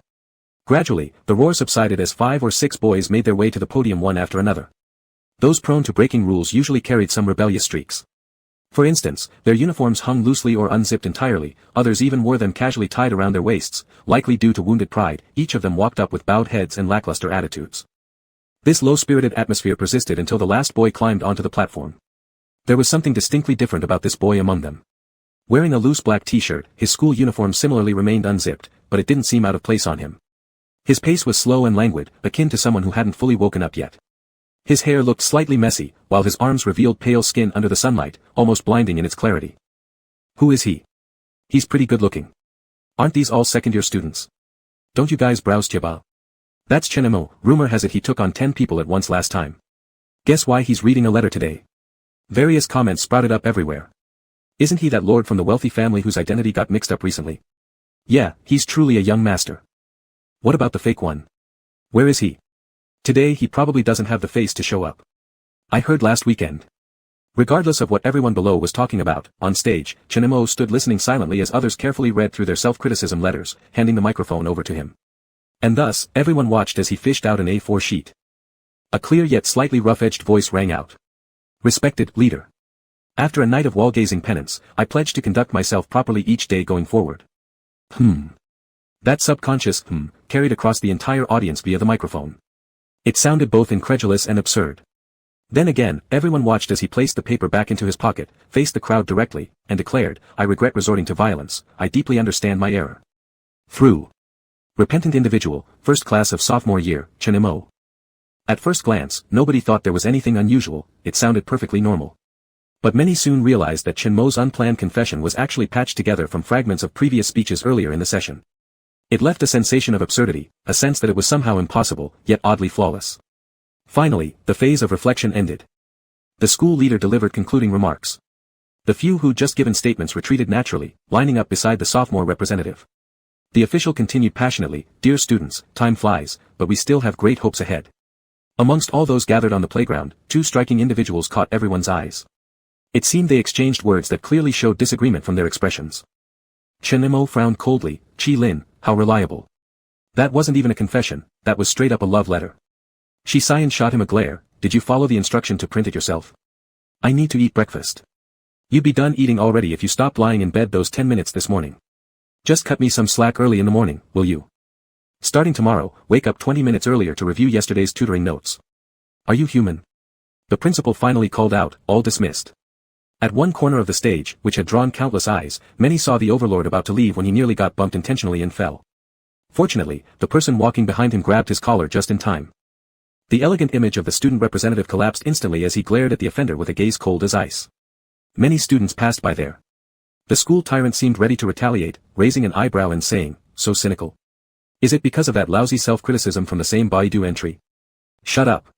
Gradually, the roar subsided as 5 or 6 boys made their way to the podium one after another. Those prone to breaking rules usually carried some rebellious streaks. For instance, their uniforms hung loosely or unzipped entirely, others even wore them casually tied around their waists, likely due to wounded pride. Each of them walked up with bowed heads and lackluster attitudes. This low-spirited atmosphere persisted until the last boy climbed onto the platform. There was something distinctly different about this boy among them. Wearing a loose black t-shirt, his school uniform similarly remained unzipped, but it didn't seem out of place on him. His pace was slow and languid, akin to someone who hadn't fully woken up yet. His hair looked slightly messy, while his arms revealed pale skin under the sunlight, almost blinding in its clarity. Who is he? He's pretty good-looking. Aren't these all second-year students? Don't you guys browse Chiba? That's Chenemo. Rumor has it he took on 10 people at once last time. Guess why he's reading a letter today? Various comments sprouted up everywhere. Isn't he that lord from the wealthy family whose identity got mixed up recently? Yeah, he's truly a young master. What about the fake one? Where is he? Today he probably doesn't have the face to show up. I heard last weekend. Regardless of what everyone below was talking about, on stage, Chenemo stood listening silently as others carefully read through their self-criticism letters, handing the microphone over to him. And thus, everyone watched as he fished out an A4 sheet. A clear yet slightly rough-edged voice rang out. "Respected leader. After a night of wall-gazing penance, I pledge to conduct myself properly each day going forward." That subconscious carried across the entire audience via the microphone. It sounded both incredulous and absurd. Then again, everyone watched as he placed the paper back into his pocket, faced the crowd directly, and declared, "I regret resorting to violence. I deeply understand my error. Through. Repentant individual, first class of sophomore year, Chenemo." At first glance, nobody thought there was anything unusual, it sounded perfectly normal. But many soon realized that Chenmo's unplanned confession was actually patched together from fragments of previous speeches earlier in the session. It left a sensation of absurdity, a sense that it was somehow impossible, yet oddly flawless. Finally, the phase of reflection ended. The school leader delivered concluding remarks. The few who'd just given statements retreated naturally, lining up beside the sophomore representative. The official continued passionately, "Dear students, time flies, but we still have great hopes ahead." Amongst all those gathered on the playground, 2 striking individuals caught everyone's eyes. It seemed they exchanged words that clearly showed disagreement from their expressions. Chenemo frowned coldly. "Chi Lin, how reliable. That wasn't even a confession, that was straight up a love letter." Shisayan shot him a glare. "Did you follow the instruction to print it yourself? I need to eat breakfast. You'd be done eating already if you stopped lying in bed those 10 minutes this morning. Just cut me some slack early in the morning, will you? Starting tomorrow, wake up 20 minutes earlier to review yesterday's tutoring notes. Are you human?" The principal finally called out, "All dismissed." At one corner of the stage, which had drawn countless eyes, many saw the overlord about to leave when he nearly got bumped intentionally and fell. Fortunately, the person walking behind him grabbed his collar just in time. The elegant image of the student representative collapsed instantly as he glared at the offender with a gaze cold as ice. Many students passed by there. The school tyrant seemed ready to retaliate, raising an eyebrow and saying, "So cynical. Is it because of that lousy self-criticism from the same Baidu entry?" "Shut up."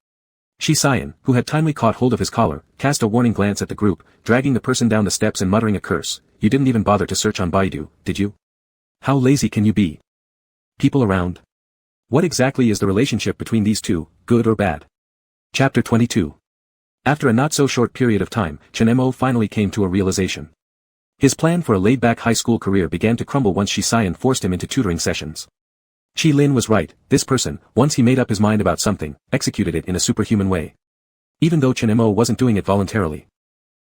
Shisayan, who had timely caught hold of his collar, cast a warning glance at the group, dragging the person down the steps and muttering a curse. "You didn't even bother to search on Baidu, did you? How lazy can you be? People around? What exactly is the relationship between these two, good or bad?" Chapter 22. After a not-so-short period of time, Chenemo finally came to a realization. His plan for a laid-back high school career began to crumble once Shisayan forced him into tutoring sessions. Chi Lin was right, this person, once he made up his mind about something, executed it in a superhuman way. Even though Chen Mo wasn't doing it voluntarily.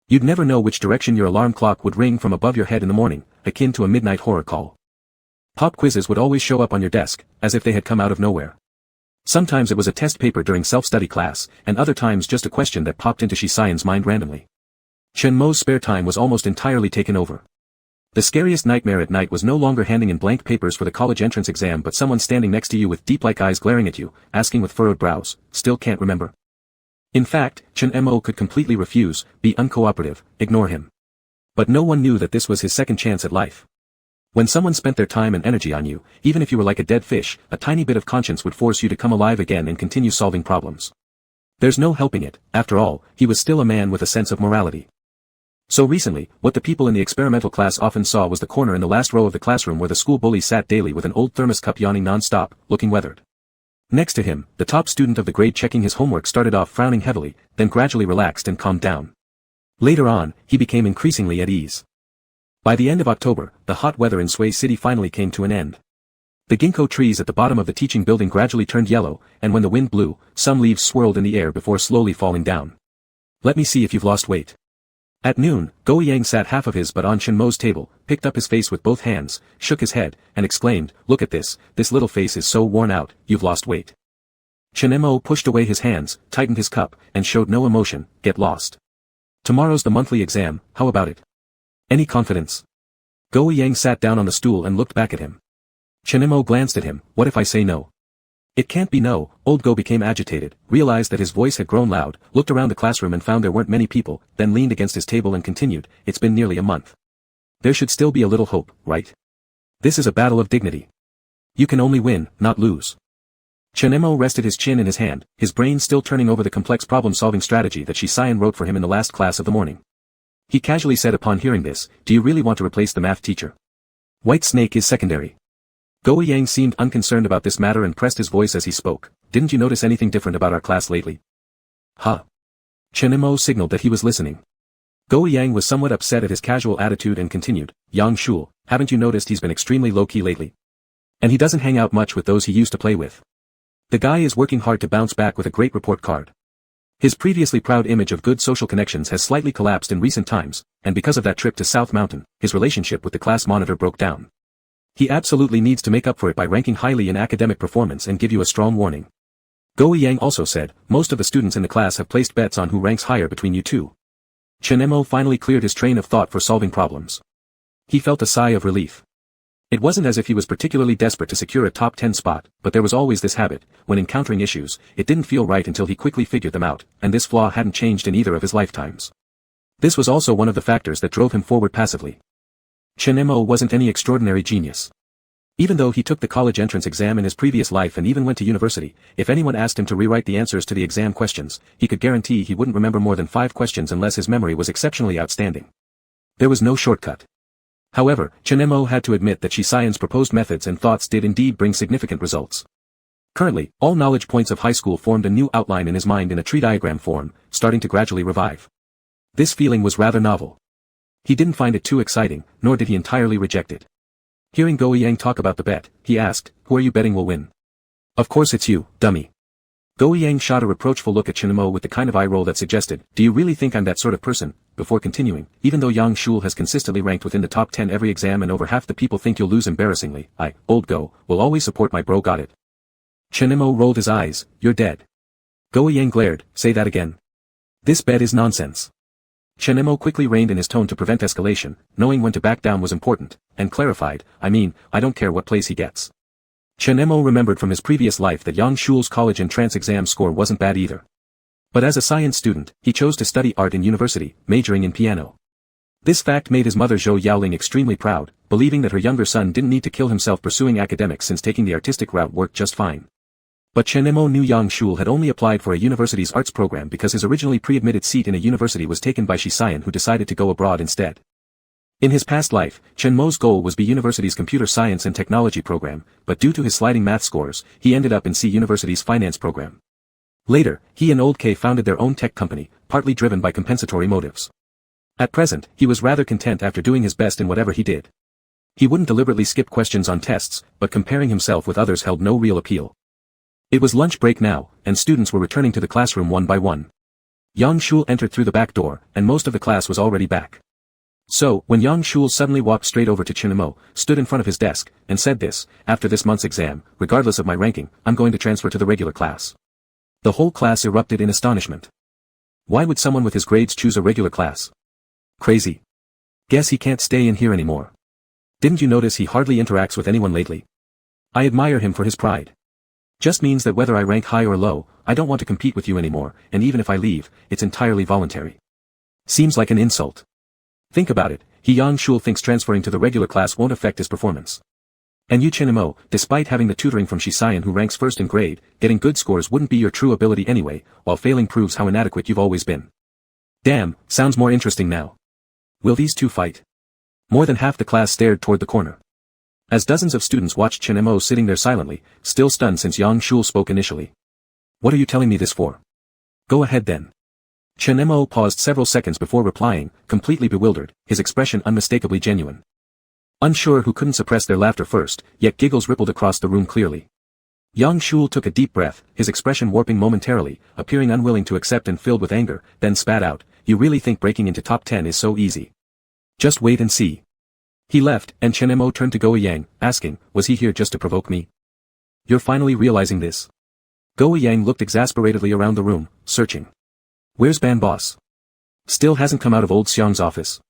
You'd never know which direction your alarm clock would ring from above your head in the morning, akin to a midnight horror call. Pop quizzes would always show up on your desk, as if they had come out of nowhere. Sometimes it was a test paper during self-study class, and other times just a question that popped into Shisayan's mind randomly. Chen Mo's spare time was almost entirely taken over. The scariest nightmare at night was no longer handing in blank papers for the college entrance exam but someone standing next to you with deep-like eyes glaring at you, asking with furrowed brows, still can't remember. In fact, Chen Mo could completely refuse, be uncooperative, ignore him. But no one knew that this was his second chance at life. When someone spent their time and energy on you, even if you were like a dead fish, a tiny bit of conscience would force you to come alive again and continue solving problems. There's no helping it, after all, he was still a man with a sense of morality. So recently, what the people in the experimental class often saw was the corner in the last row of the classroom where the school bully sat daily with an old thermos cup yawning non-stop, looking weathered. Next to him, the top student of the grade checking his homework started off frowning heavily, then gradually relaxed and calmed down. Later on, he became increasingly at ease. By the end of October, the hot weather in Sway City finally came to an end. The ginkgo trees at the bottom of the teaching building gradually turned yellow, and when the wind blew, some leaves swirled in the air before slowly falling down. Let me see if you've lost weight. At noon, Go Yang sat half of his butt on Chen Mo's table, picked up his face with both hands, shook his head, and exclaimed, "Look at this little face is so worn out, you've lost weight." Chen Mo pushed away his hands, tightened his cup, and showed no emotion. "Get lost. Tomorrow's the monthly exam, how about it? Any confidence?" Go Yang sat down on the stool and looked back at him. Chen Mo glanced at him, "What if I say no?" "It can't be no." Old Go became agitated, realized that his voice had grown loud, looked around the classroom and found there weren't many people, then leaned against his table and continued, "It's been nearly a month. There should still be a little hope, right? This is a battle of dignity. You can only win, not lose." Chen Mo rested his chin in his hand, his brain still turning over the complex problem-solving strategy that Shisayan wrote for him in the last class of the morning. He casually said upon hearing this, "Do you really want to replace the math teacher? White Snake is secondary." Go Yang seemed unconcerned about this matter and pressed his voice as he spoke. "Didn't you notice anything different about our class lately?" "Huh?" Chen Mo signaled that he was listening. Go Yang was somewhat upset at his casual attitude and continued, "Yang Shul, haven't you noticed he's been extremely low-key lately? And he doesn't hang out much with those he used to play with. The guy is working hard to bounce back with a great report card. His previously proud image of good social connections has slightly collapsed in recent times, and because of that trip to South Mountain, his relationship with the class monitor broke down. He absolutely needs to make up for it by ranking highly in academic performance and give you a strong warning." Go Yang also said, "Most of the students in the class have placed bets on who ranks higher between you two." Chen Mo finally cleared his train of thought for solving problems. He felt a sigh of relief. It wasn't as if he was particularly desperate to secure a top 10 spot, but there was always this habit, when encountering issues, it didn't feel right until he quickly figured them out, and this flaw hadn't changed in either of his lifetimes. This was also one of the factors that drove him forward passively. Chen Mo wasn't any extraordinary genius. Even though he took the college entrance exam in his previous life and even went to university, if anyone asked him to rewrite the answers to the exam questions, he could guarantee he wouldn't remember more than 5 questions unless his memory was exceptionally outstanding. There was no shortcut. However, Chen Mo had to admit that Shisayan's proposed methods and thoughts did indeed bring significant results. Currently, all knowledge points of high school formed a new outline in his mind in a tree diagram form, starting to gradually revive. This feeling was rather novel. He didn't find it too exciting, nor did he entirely reject it. Hearing Go Yang talk about the bet, he asked, "Who are you betting will win?" "Of course it's you, dummy." Go Yang shot a reproachful look at Chen Mo with the kind of eye roll that suggested, "Do you really think I'm that sort of person?" Before continuing, "Even though Yang Shul has consistently ranked within the top 10 every exam and over half the people think you'll lose embarrassingly, Old Go, will always support my bro, got it?" Chen Mo rolled his eyes, "You're dead." Go Yang glared, "Say that again. This bet is nonsense." Chen Mo quickly reined in his tone to prevent escalation, knowing when to back down was important, and clarified, "I mean, I don't care what place he gets." Chen Mo remembered from his previous life that Yang Shul's college entrance exam score wasn't bad either. But as a science student, he chose to study art in university, majoring in piano. This fact made his mother Zhou Yaoling extremely proud, believing that her younger son didn't need to kill himself pursuing academics since taking the artistic route worked just fine. But Chen Mo knew Yang Shul had only applied for a university's arts program because his originally pre-admitted seat in a university was taken by Shisayan, who decided to go abroad instead. In his past life, Chen Mo's goal was the university's computer science and technology program, but due to his sliding math scores, he ended up in C University's finance program. Later, he and Old K founded their own tech company, partly driven by compensatory motives. At present, he was rather content after doing his best in whatever he did. He wouldn't deliberately skip questions on tests, but comparing himself with others held no real appeal. It was lunch break now, and students were returning to the classroom one by one. Yang Shul entered through the back door, and most of the class was already back. So, when Yang Shul suddenly walked straight over to Chinemo, stood in front of his desk, and said this, after this month's exam, regardless of my ranking, I'm going to transfer to the regular class. The whole class erupted in astonishment. Why would someone with his grades choose a regular class? Crazy. Guess he can't stay in here anymore. Didn't you notice he hardly interacts with anyone lately? I admire him for his pride. Just means that whether I rank high or low, I don't want to compete with you anymore, and even if I leave, it's entirely voluntary. Seems like an insult. Think about it, Yang Shul thinks transferring to the regular class won't affect his performance. And you Chinemo, despite having the tutoring from Shisayan who ranks first in grade, getting good scores wouldn't be your true ability anyway, while failing proves how inadequate you've always been. Damn, sounds more interesting now. Will these two fight? More than half the class stared toward the corner. As dozens of students watched Chinemo sitting there silently, still stunned since Yang Shul spoke initially. What are you telling me this for? Go ahead then. Chinemo paused several seconds before replying, completely bewildered, his expression unmistakably genuine. Unsure who couldn't suppress their laughter first, yet giggles rippled across the room clearly. Yang Shul took a deep breath, his expression warping momentarily, appearing unwilling to accept and filled with anger, then spat out, you really think breaking into top 10 is so easy? Just wait and see. He left, and Chinemo turned to Go Yang, asking, was he here just to provoke me? You're finally realizing this? Go Yang looked exasperatedly around the room, searching. Where's Ban Boss? Still hasn't come out of old Xiang's office.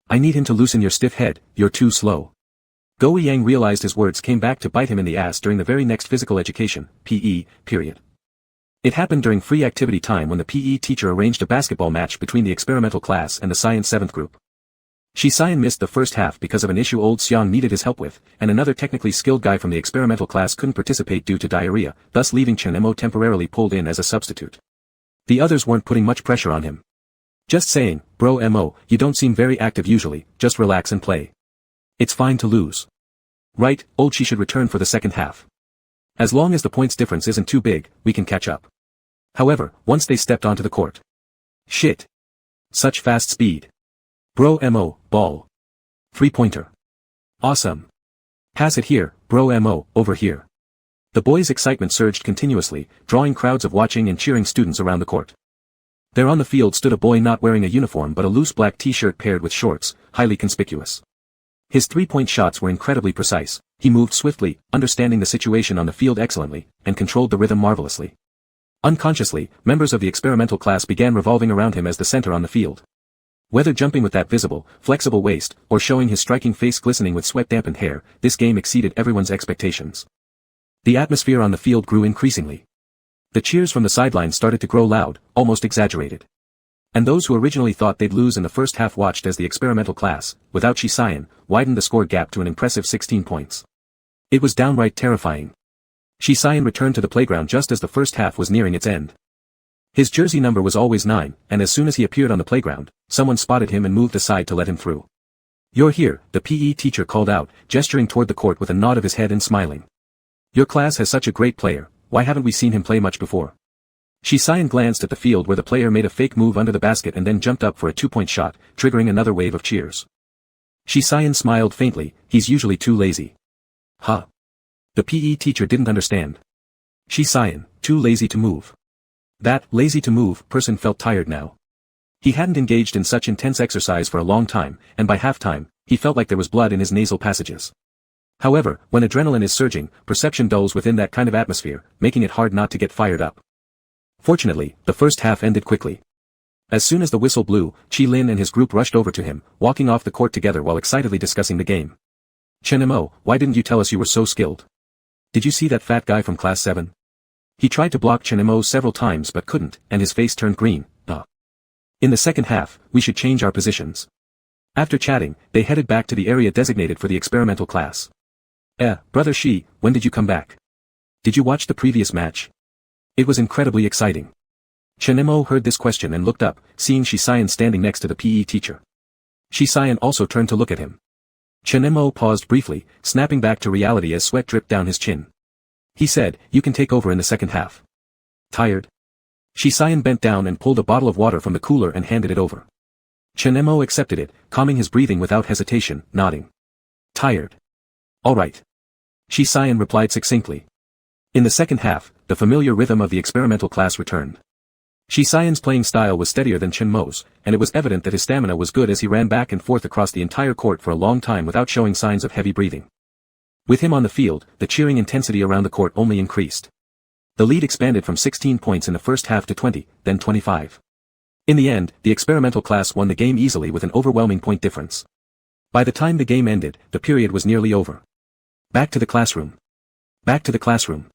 I need him to loosen your stiff head, you're too slow. Go Yang realized his words came back to bite him in the ass during the very next physical education, PE, period. It happened during free activity time when the PE teacher arranged a basketball match between the experimental class and the science 7th group. Shisayan missed the first half because of an issue old Xiang needed his help with, and another technically skilled guy from the experimental class couldn't participate due to diarrhea, thus leaving Chinemo temporarily pulled in as a substitute. The others weren't putting much pressure on him. Just saying, bro Mo, you don't seem very active usually, just relax and play. It's fine to lose. Right, old Shi should return for the second half. As long as the points difference isn't too big, we can catch up. However, once they stepped onto the court. Shit. Such fast speed. Bro Mo, ball. 3-pointer. Awesome. Pass it here, bro Mo, over here. The boys' excitement surged continuously, drawing crowds of watching and cheering students around the court. There on the field stood a boy not wearing a uniform but a loose black t-shirt paired with shorts, highly conspicuous. His 3-point shots were incredibly precise, he moved swiftly, understanding the situation on the field excellently, and controlled the rhythm marvelously. Unconsciously, members of the experimental class began revolving around him as the center on the field. Whether jumping with that visible, flexible waist, or showing his striking face glistening with sweat-dampened hair, this game exceeded everyone's expectations. The atmosphere on the field grew increasingly. The cheers from the sidelines started to grow loud, almost exaggerated. And those who originally thought they'd lose in the first half watched as the experimental class, without Shisayan, widened the score gap to an impressive 16 points. It was downright terrifying. Shisayan returned to the playground just as the first half was nearing its end. His jersey number was always 9, and as soon as he appeared on the playground, someone spotted him and moved aside to let him through. You're here, the PE teacher called out, gesturing toward the court with a nod of his head and smiling. Your class has such a great player, why haven't we seen him play much before? Shisayan glanced at the field where the player made a fake move under the basket and then jumped up for a 2-point shot, triggering another wave of cheers. Shisayan smiled faintly, he's usually too lazy. Huh. The PE teacher didn't understand. Shisayan, too lazy to move. That lazy to move person felt tired now. He hadn't engaged in such intense exercise for a long time, and by halftime, he felt like there was blood in his nasal passages. However, when adrenaline is surging, perception dulls within that kind of atmosphere, making it hard not to get fired up. Fortunately, the first half ended quickly. As soon as the whistle blew, Chi Lin and his group rushed over to him, walking off the court together while excitedly discussing the game. Chenemo, why didn't you tell us you were so skilled? Did you see that fat guy from class 7? He tried to block Chenemo several times but couldn't, and his face turned green. In the second half, we should change our positions. After chatting, they headed back to the area designated for the experimental class. Brother Shi, when did you come back? Did you watch the previous match? It was incredibly exciting. Chenemo heard this question and looked up, seeing Shisayan standing next to the PE teacher. Shisayan also turned to look at him. Chenemo paused briefly, snapping back to reality as sweat dripped down his chin. He said, you can take over in the second half. Tired? Shisayan bent down and pulled a bottle of water from the cooler and handed it over. Chen Mo accepted it, calming his breathing without hesitation, nodding. Tired. All right. Shi Xian replied succinctly. In the second half, the familiar rhythm of the experimental class returned. Shi Xian's playing style was steadier than Chen Mo's, and it was evident that his stamina was good as he ran back and forth across the entire court for a long time without showing signs of heavy breathing. With him on the field, the cheering intensity around the court only increased. The lead expanded from 16 points in the first half to 20, then 25. In the end, the experimental class won the game easily with an overwhelming point difference. By the time the game ended, the period was nearly over. Back to the classroom. Back to the classroom.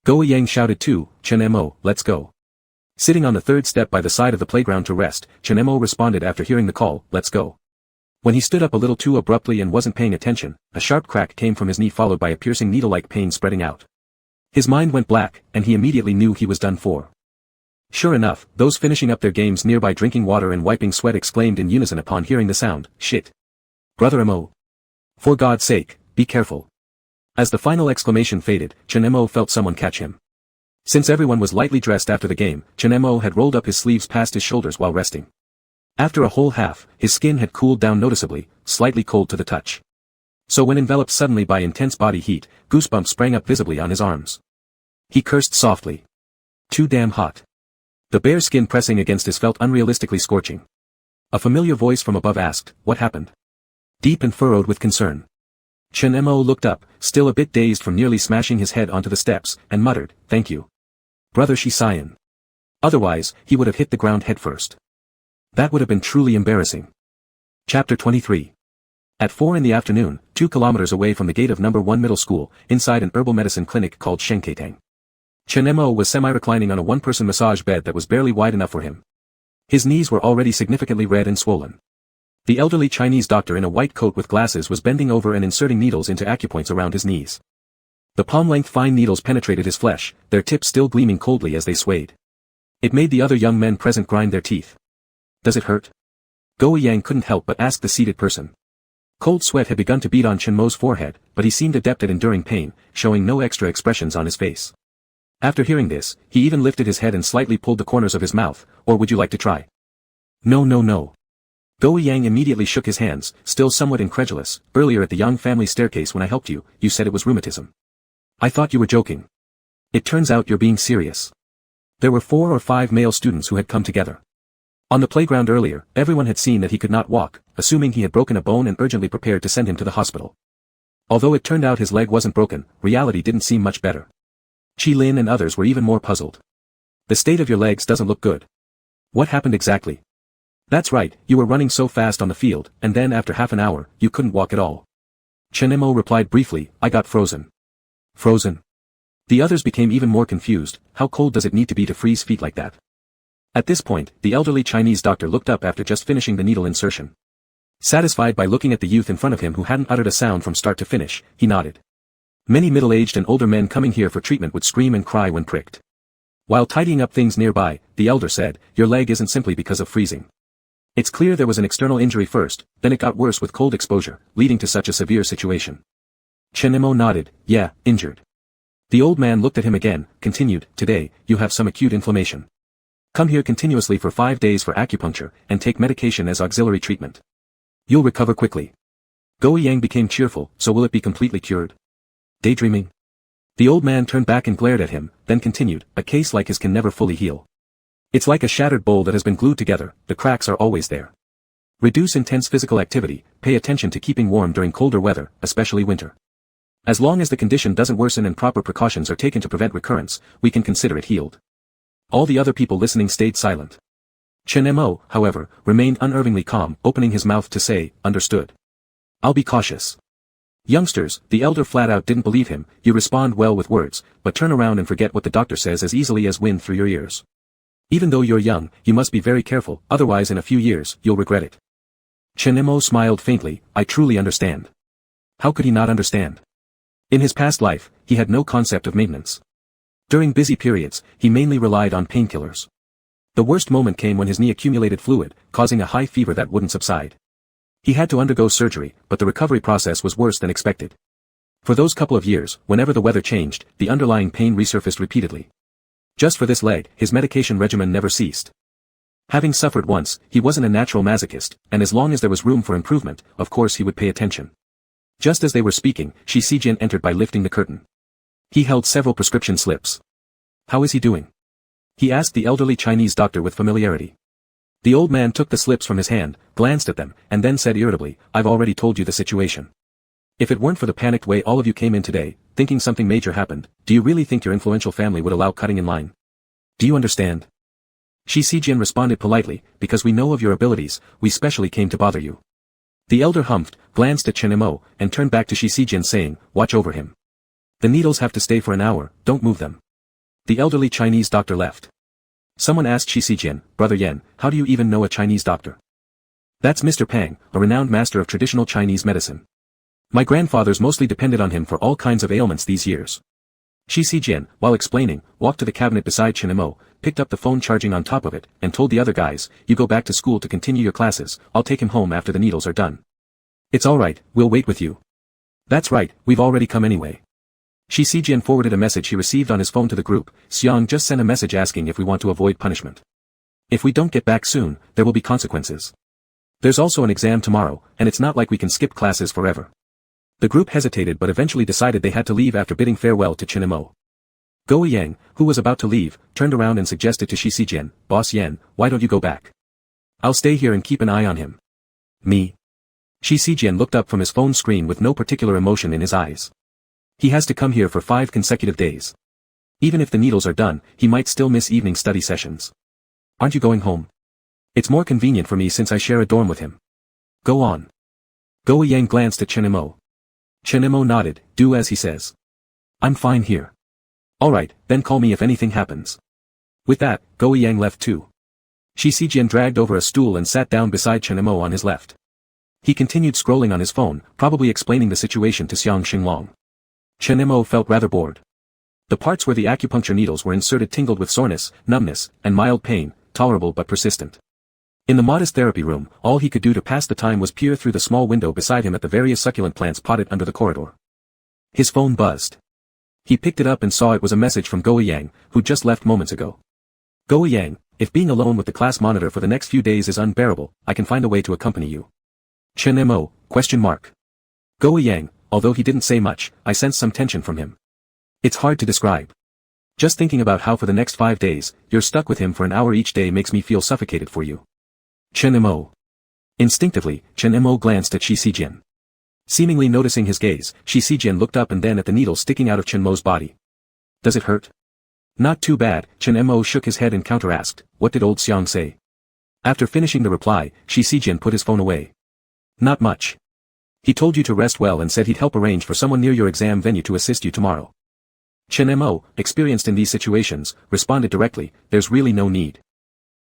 Go Yang shouted too, Chen Mo, let's go. Sitting on the third step by the side of the playground to rest, Chen Mo responded after hearing the call, let's go. When he stood up a little too abruptly and wasn't paying attention, a sharp crack came from his knee followed by a piercing needle-like pain spreading out. His mind went black, and he immediately knew he was done for. Sure enough, those finishing up their games nearby drinking water and wiping sweat exclaimed in unison upon hearing the sound, shit. Brother Mo. For God's sake, be careful. As the final exclamation faded, Chen Mo felt someone catch him. Since everyone was lightly dressed after the game, Chen Mo had rolled up his sleeves past his shoulders while resting. After a whole half, his skin had cooled down noticeably, slightly cold to the touch. So when enveloped suddenly by intense body heat, goosebumps sprang up visibly on his arms. He cursed softly. Too damn hot. The bare skin pressing against his felt unrealistically scorching. A familiar voice from above asked, what happened? Deep and furrowed with concern. Chen Mo looked up, still a bit dazed from nearly smashing his head onto the steps, and muttered, thank you. Brother Shi Xian. Otherwise, he would have hit the ground headfirst. That would have been truly embarrassing. Chapter 23. At 4 in the afternoon, 2 kilometers away from the gate of number 1 middle school, inside an herbal medicine clinic called Shenketang. Chen Mo was semi-reclining on a one-person massage bed that was barely wide enough for him. His knees were already significantly red and swollen. The elderly Chinese doctor in a white coat with glasses was bending over and inserting needles into acupoints around his knees. The palm-length fine needles penetrated his flesh, their tips still gleaming coldly as they swayed. It made the other young men present grind their teeth. Does it hurt? Go Yang couldn't help but ask the seated person. Cold sweat had begun to bead on Chen Mo's forehead, but he seemed adept at enduring pain, showing no extra expressions on his face. After hearing this, he even lifted his head and slightly pulled the corners of his mouth, or would you like to try? No no no. Go Yang immediately shook his hands, still somewhat incredulous. Earlier at the Yang family staircase when I helped you, you said it was rheumatism. I thought you were joking. It turns out you're being serious. There were 4 or 5 male students who had come together. On the playground earlier, everyone had seen that he could not walk, assuming he had broken a bone and urgently prepared to send him to the hospital. Although it turned out his leg wasn't broken, reality didn't seem much better. Qi Lin and others were even more puzzled. The state of your legs doesn't look good. What happened exactly? That's right, you were running so fast on the field, and then after half an hour, you couldn't walk at all. Chen Mo replied briefly, I got frozen. Frozen? The others became even more confused. How cold does it need to be to freeze feet like that? At this point, the elderly Chinese doctor looked up after just finishing the needle insertion. Satisfied by looking at the youth in front of him who hadn't uttered a sound from start to finish, he nodded. Many middle-aged and older men coming here for treatment would scream and cry when pricked. While tidying up things nearby, the elder said, your leg isn't simply because of freezing. It's clear there was an external injury first, then it got worse with cold exposure, leading to such a severe situation. Chen Mo nodded, yeah, injured. The old man looked at him again, continued, today, you have some acute inflammation. Come here continuously for 5 days for acupuncture, and take medication as auxiliary treatment. You'll recover quickly. Go Yang became cheerful, so will it be completely cured? Daydreaming? The old man turned back and glared at him, then continued, a case like his can never fully heal. It's like a shattered bowl that has been glued together, the cracks are always there. Reduce intense physical activity, pay attention to keeping warm during colder weather, especially winter. As long as the condition doesn't worsen and proper precautions are taken to prevent recurrence, we can consider it healed. All the other people listening stayed silent. Chen Mo, however, remained unervingly calm, opening his mouth to say, understood. I'll be cautious. Youngsters, the elder flat out didn't believe him, you respond well with words, but turn around and forget what the doctor says as easily as wind through your ears. Even though you're young, you must be very careful, otherwise in a few years, you'll regret it. Chen Mo smiled faintly, I truly understand. How could he not understand? In his past life, he had no concept of maintenance. During busy periods, he mainly relied on painkillers. The worst moment came when his knee accumulated fluid, causing a high fever that wouldn't subside. He had to undergo surgery, but the recovery process was worse than expected. For those couple of years, whenever the weather changed, the underlying pain resurfaced repeatedly. Just for this leg, his medication regimen never ceased. Having suffered once, he wasn't a natural masochist, and as long as there was room for improvement, of course he would pay attention. Just as they were speaking, Shi Xijin entered by lifting the curtain. He held several prescription slips. "How is he doing?" he asked the elderly Chinese doctor with familiarity. The old man took the slips from his hand, glanced at them, and then said irritably, "I've already told you the situation. If it weren't for the panicked way all of you came in today, thinking something major happened, do you really think your influential family would allow cutting in line? Do you understand?" Shi Xijin responded politely, "Because we know of your abilities, we specially came to bother you." The elder humphed, glanced at Chen Imo, and turned back to Shi Xijin saying, "Watch over him. The needles have to stay for an hour, don't move them." The elderly Chinese doctor left. Someone asked Shi Xijin, "Brother Yan, how do you even know a Chinese doctor?" "That's Mr. Pang, a renowned master of traditional Chinese medicine. My grandfathers mostly depended on him for all kinds of ailments these years." Shi Xijin, while explaining, walked to the cabinet beside Chen Imo, picked up the phone charging on top of it, and told the other guys, "You go back to school to continue your classes, I'll take him home after the needles are done." "It's alright, we'll wait with you." "That's right, we've already come anyway." Shi Xijin forwarded a message he received on his phone to the group. "Xiang just sent a message asking if we want to avoid punishment. If we don't get back soon, there will be consequences. There's also an exam tomorrow, and it's not like we can skip classes forever." The group hesitated but eventually decided they had to leave after bidding farewell to Chen Imo. Go Yang, who was about to leave, turned around and suggested to Shi Xijin, "Boss Yan, why don't you go back? I'll stay here and keep an eye on him." "Me?" Shi Xijin looked up from his phone screen with no particular emotion in his eyes. He has to come here for 5 consecutive days. Even if the needles are done, he might still miss evening study sessions. "Aren't you going home?" "It's more convenient for me since I share a dorm with him." "Go on." Go Yang glanced at Chen Imo. Chen Imo nodded, "Do as he says. I'm fine here." "Alright, then call me if anything happens." With that, Go Yang left too. Shi Xijin dragged over a stool and sat down beside Chen Imo on his left. He continued scrolling on his phone, probably explaining the situation to Xiang Xinglong. Chen Imo felt rather bored. The parts where the acupuncture needles were inserted tingled with soreness, numbness, and mild pain, tolerable but persistent. In the modest therapy room, all he could do to pass the time was peer through the small window beside him at the various succulent plants potted under the corridor. His phone buzzed. He picked it up and saw it was a message from Go Yang, who'd just left moments ago. "Go Yang, if being alone with the class monitor for the next few days is unbearable, I can find a way to accompany you." Chen Imo, ? Go Yang, although he didn't say much, I sensed some tension from him. "It's hard to describe. Just thinking about how for the next 5 days, you're stuck with him for an hour each day makes me feel suffocated for you." Chen Imo. Instinctively, Chen Imo glanced at Shi Xijin. Seemingly noticing his gaze, Shi Xijin looked up and then at the needle sticking out of Chen Mo's body. "Does it hurt?" "Not too bad," Chen Imo shook his head and counter-asked, "What did old Xiang say?" After finishing the reply, Shi Xijin put his phone away. "Not much. He told you to rest well and said he'd help arrange for someone near your exam venue to assist you tomorrow." Chen Mo, experienced in these situations, responded directly, "There's really no need.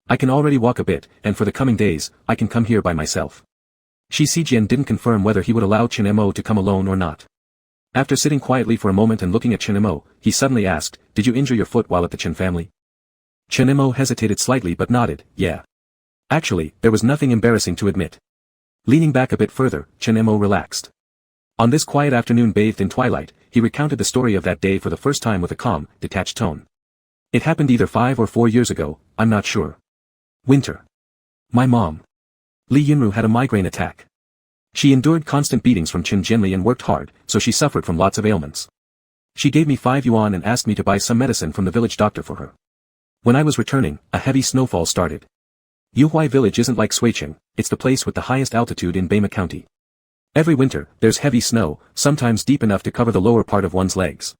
I can already walk a bit, and for the coming days, I can come here by myself." Shi Xijin didn't confirm whether he would allow Chen Mo to come alone or not. After sitting quietly for a moment and looking at Chen Mo, he suddenly asked, "Did you injure your foot while at the Chen family?" Chen Mo hesitated slightly but nodded, "Yeah. Actually, there was nothing embarrassing to admit." Leaning back a bit further, Chen Mo relaxed. On this quiet afternoon bathed in twilight, he recounted the story of that day for the first time with a calm, detached tone. "It happened either 5 or 4 years ago, I'm not sure. Winter. My mom, Li Yunru, had a migraine attack. She endured constant beatings from Qin Jianli and worked hard, so she suffered from lots of ailments. She gave me 5 yuan and asked me to buy some medicine from the village doctor for her. When I was returning, a heavy snowfall started. Yuhuai village isn't like Suiqing, it's the place with the highest altitude in Beima County. Every winter, there's heavy snow, sometimes deep enough to cover the lower part of one's legs.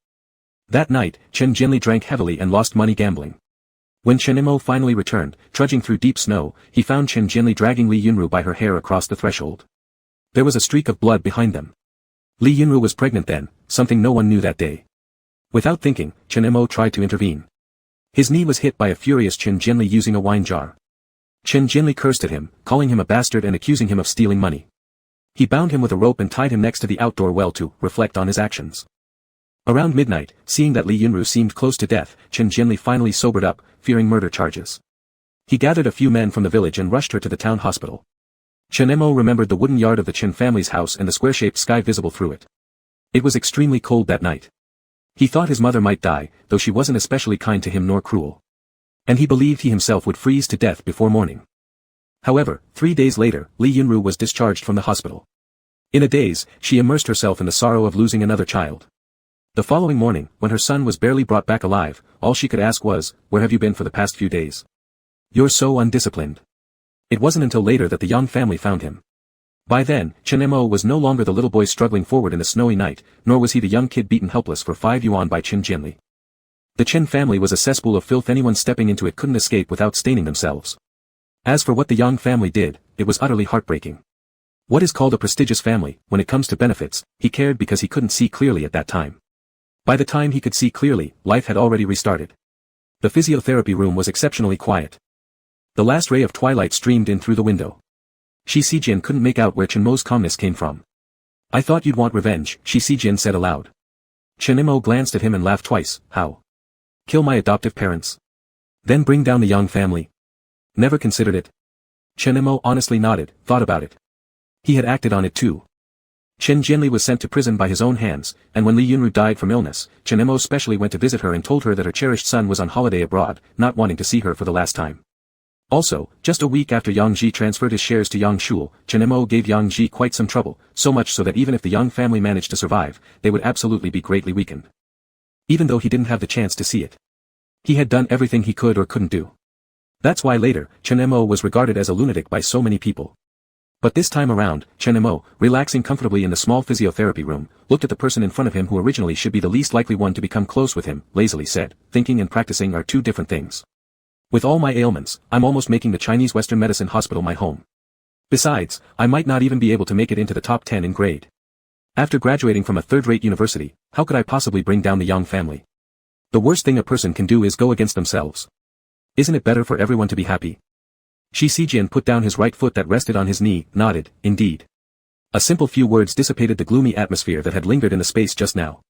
That night, Chen Jianli drank heavily and lost money gambling. When Chen Mo finally returned, trudging through deep snow, he found Chen Jianli dragging Li Yunru by her hair across the threshold. There was a streak of blood behind them. Li Yunru was pregnant then, something no one knew that day. Without thinking, Chen Mo tried to intervene. His knee was hit by a furious Chen Jianli using a wine jar. Chen Jianli cursed at him, calling him a bastard and accusing him of stealing money. He bound him with a rope and tied him next to the outdoor well to reflect on his actions. Around midnight, seeing that Li Yunru seemed close to death, Chen Jianli finally sobered up, fearing murder charges. He gathered a few men from the village and rushed her to the town hospital. Chen Mo remembered the wooden yard of the Chen family's house and the square-shaped sky visible through it. It was extremely cold that night. He thought his mother might die, though she wasn't especially kind to him nor cruel. And he believed he himself would freeze to death before morning. However, 3 days later, Li Yunru was discharged from the hospital. In a daze, she immersed herself in the sorrow of losing another child. The following morning, when her son was barely brought back alive, all she could ask was, "Where have you been for the past few days? You're so undisciplined." It wasn't until later that the Yang family found him. By then, Chen Mo was no longer the little boy struggling forward in the snowy night, nor was he the young kid beaten helpless for 5 yuan by Chen Jianli. The Chen family was a cesspool of filth. Anyone stepping into it couldn't escape without staining themselves. As for what the Yang family did, it was utterly heartbreaking. What is called a prestigious family, when it comes to benefits, he cared because he couldn't see clearly at that time. By the time he could see clearly, life had already restarted. The physiotherapy room was exceptionally quiet. The last ray of twilight streamed in through the window. Shi Xijian couldn't make out where Chen Mo's calmness came from. "I thought you'd want revenge," Shi Xijian said aloud. Chen Mo glanced at him and laughed twice. "How? Kill my adoptive parents? Then bring down the Yang family? Never considered it?" Chen Mo honestly nodded, thought about it. He had acted on it too. Chen Jianli was sent to prison by his own hands, and when Li Yunru died from illness, Chen Mo specially went to visit her and told her that her cherished son was on holiday abroad, not wanting to see her for the last time. Also, just a week after Yang Ji transferred his shares to Yang Shul, Chen Mo gave Yang Ji quite some trouble, so much so that even if the Yang family managed to survive, they would absolutely be greatly weakened. Even though he didn't have the chance to see it. He had done everything he could or couldn't do. That's why later, Chen Mo was regarded as a lunatic by so many people. But this time around, Chen Mo, relaxing comfortably in the small physiotherapy room, looked at the person in front of him who originally should be the least likely one to become close with him, lazily said, "Thinking and practicing are two different things. With all my ailments, I'm almost making the Chinese Western Medicine Hospital my home. Besides, I might not even be able to make it into the top 10 in grade. After graduating from a third-rate university, how could I possibly bring down the Yang family? The worst thing a person can do is go against themselves. Isn't it better for everyone to be happy?" Shi Xijian put down his right foot that rested on his knee, nodded, "Indeed." A simple few words dissipated the gloomy atmosphere that had lingered in the space just now.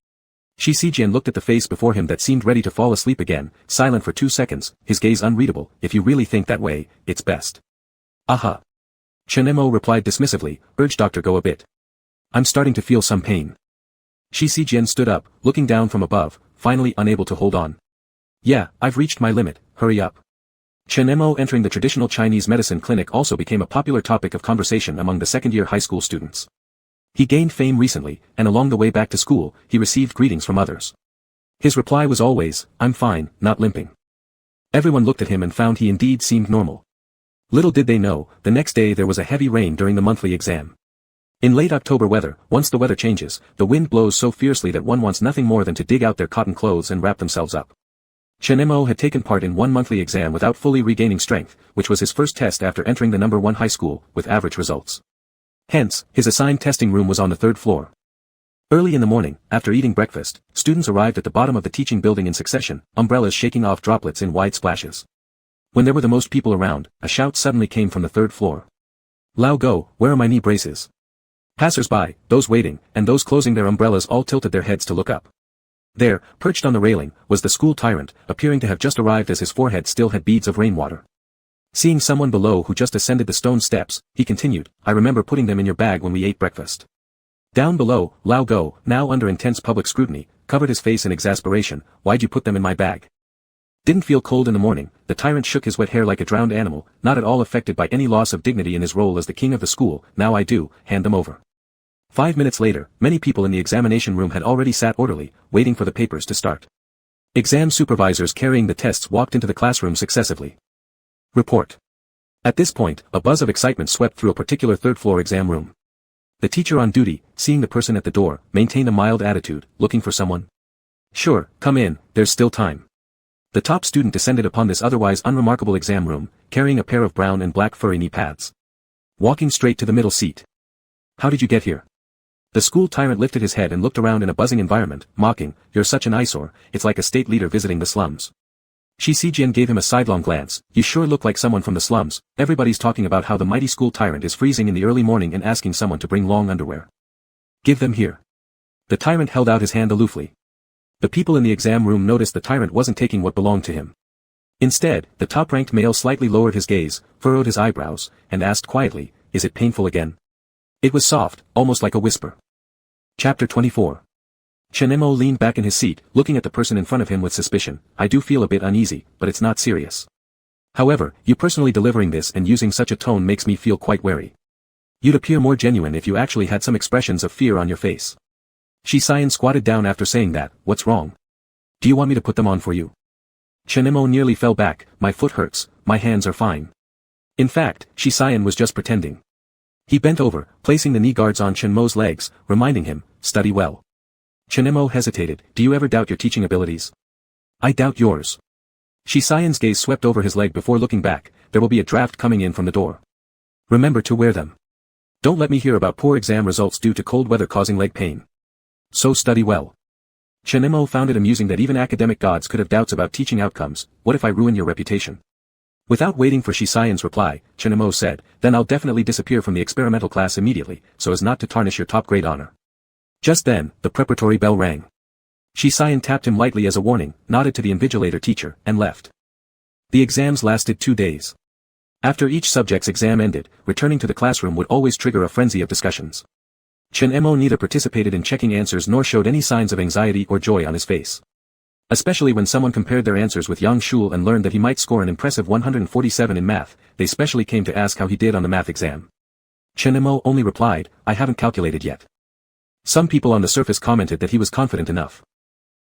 Shi Xijian looked at the face before him that seemed ready to fall asleep again, silent for 2 seconds, his gaze unreadable. "If you really think that way, it's best." "Aha." Chen Mo replied dismissively, "Urge doctor go a bit. I'm starting to feel some pain." Shi Xijian stood up, looking down from above, finally unable to hold on. "Yeah, I've reached my limit, hurry up." Chen Mo entering the traditional Chinese medicine clinic also became a popular topic of conversation among the second-year high school students. He gained fame recently, and along the way back to school, he received greetings from others. His reply was always, "I'm fine, not limping." Everyone looked at him and found he indeed seemed normal. Little did they know, the next day there was a heavy rain during the monthly exam. In late October weather, once the weather changes, the wind blows so fiercely that one wants nothing more than to dig out their cotton clothes and wrap themselves up. Chen Mo had taken part in one monthly exam without fully regaining strength, which was his first test after entering the number 1 high school, with average results. Hence, his assigned testing room was on the 3rd floor. Early in the morning, after eating breakfast, students arrived at the bottom of the teaching building in succession, umbrellas shaking off droplets in wide splashes. When there were the most people around, a shout suddenly came from the 3rd floor. "Lao Go, where are my knee braces?" Passers-by, those waiting, and those closing their umbrellas all tilted their heads to look up. There, perched on the railing, was the school tyrant, appearing to have just arrived as his forehead still had beads of rainwater. Seeing someone below who just ascended the stone steps, he continued, "I remember putting them in your bag when we ate breakfast." Down below, Lao Go, now under intense public scrutiny, covered his face in exasperation. "Why'd you put them in my bag?" Didn't feel cold in the morning, the tyrant shook his wet hair like a drowned animal, not at all affected by any loss of dignity in his role as the king of the school. "Now I do, hand them over." 5 minutes later, many people in the examination room had already sat orderly, waiting for the papers to start. Exam supervisors carrying the tests walked into the classroom successively. Report. At this point, a buzz of excitement swept through a particular 3rd-floor exam room. The teacher on duty, seeing the person at the door, maintained a mild attitude, looking for someone. "Sure, come in, there's still time." The top student descended upon this otherwise unremarkable exam room, carrying a pair of brown and black furry knee pads. Walking straight to the middle seat. "How did you get here?" The school tyrant lifted his head and looked around in a buzzing environment, mocking, "You're such an eyesore, it's like a state leader visiting the slums." Shi Xijian gave him a sidelong glance. "You sure look like someone from the slums. Everybody's talking about how the mighty school tyrant is freezing in the early morning and asking someone to bring long underwear. Give them here." The tyrant held out his hand aloofly. The people in the exam room noticed the tyrant wasn't taking what belonged to him. Instead, the top-ranked male slightly lowered his gaze, furrowed his eyebrows, and asked quietly, "Is it painful again?" It was soft, almost like a whisper. Chapter 24. Chen Mo leaned back in his seat, looking at the person in front of him with suspicion. I do feel a bit uneasy, but it's not serious. However, you personally delivering this and using such a tone makes me feel quite wary. You'd appear more genuine if you actually had some expressions of fear on your face. Shi Xian squatted down after saying that. What's wrong? Do you want me to put them on for you? Chen Mo nearly fell back. My foot hurts, my hands are fine. In fact, Shi Xian was just pretending. He bent over, placing the knee guards on Chen Mo's legs, reminding him, study well. Chen Mo hesitated. Do you ever doubt your teaching abilities? I doubt yours. Shi Xian's gaze swept over his leg before looking back. There will be a draft coming in from the door. Remember to wear them. Don't let me hear about poor exam results due to cold weather causing leg pain. So study well. Chen Mo found it amusing that even academic gods could have doubts about teaching outcomes. What if I ruin your reputation? Without waiting for Shi Xian's reply, Chen Mo said, then I'll definitely disappear from the experimental class immediately, so as not to tarnish your top grade honor. Just then, the preparatory bell rang. Shi Xian tapped him lightly as a warning, nodded to the invigilator teacher, and left. The exams lasted 2 days. After each subject's exam ended, returning to the classroom would always trigger a frenzy of discussions. Chen Mo neither participated in checking answers nor showed any signs of anxiety or joy on his face. Especially when someone compared their answers with Yang Shul and learned that he might score an impressive 147 in math, they specially came to ask how he did on the math exam. Chen Mo only replied, I haven't calculated yet. Some people on the surface commented that he was confident enough.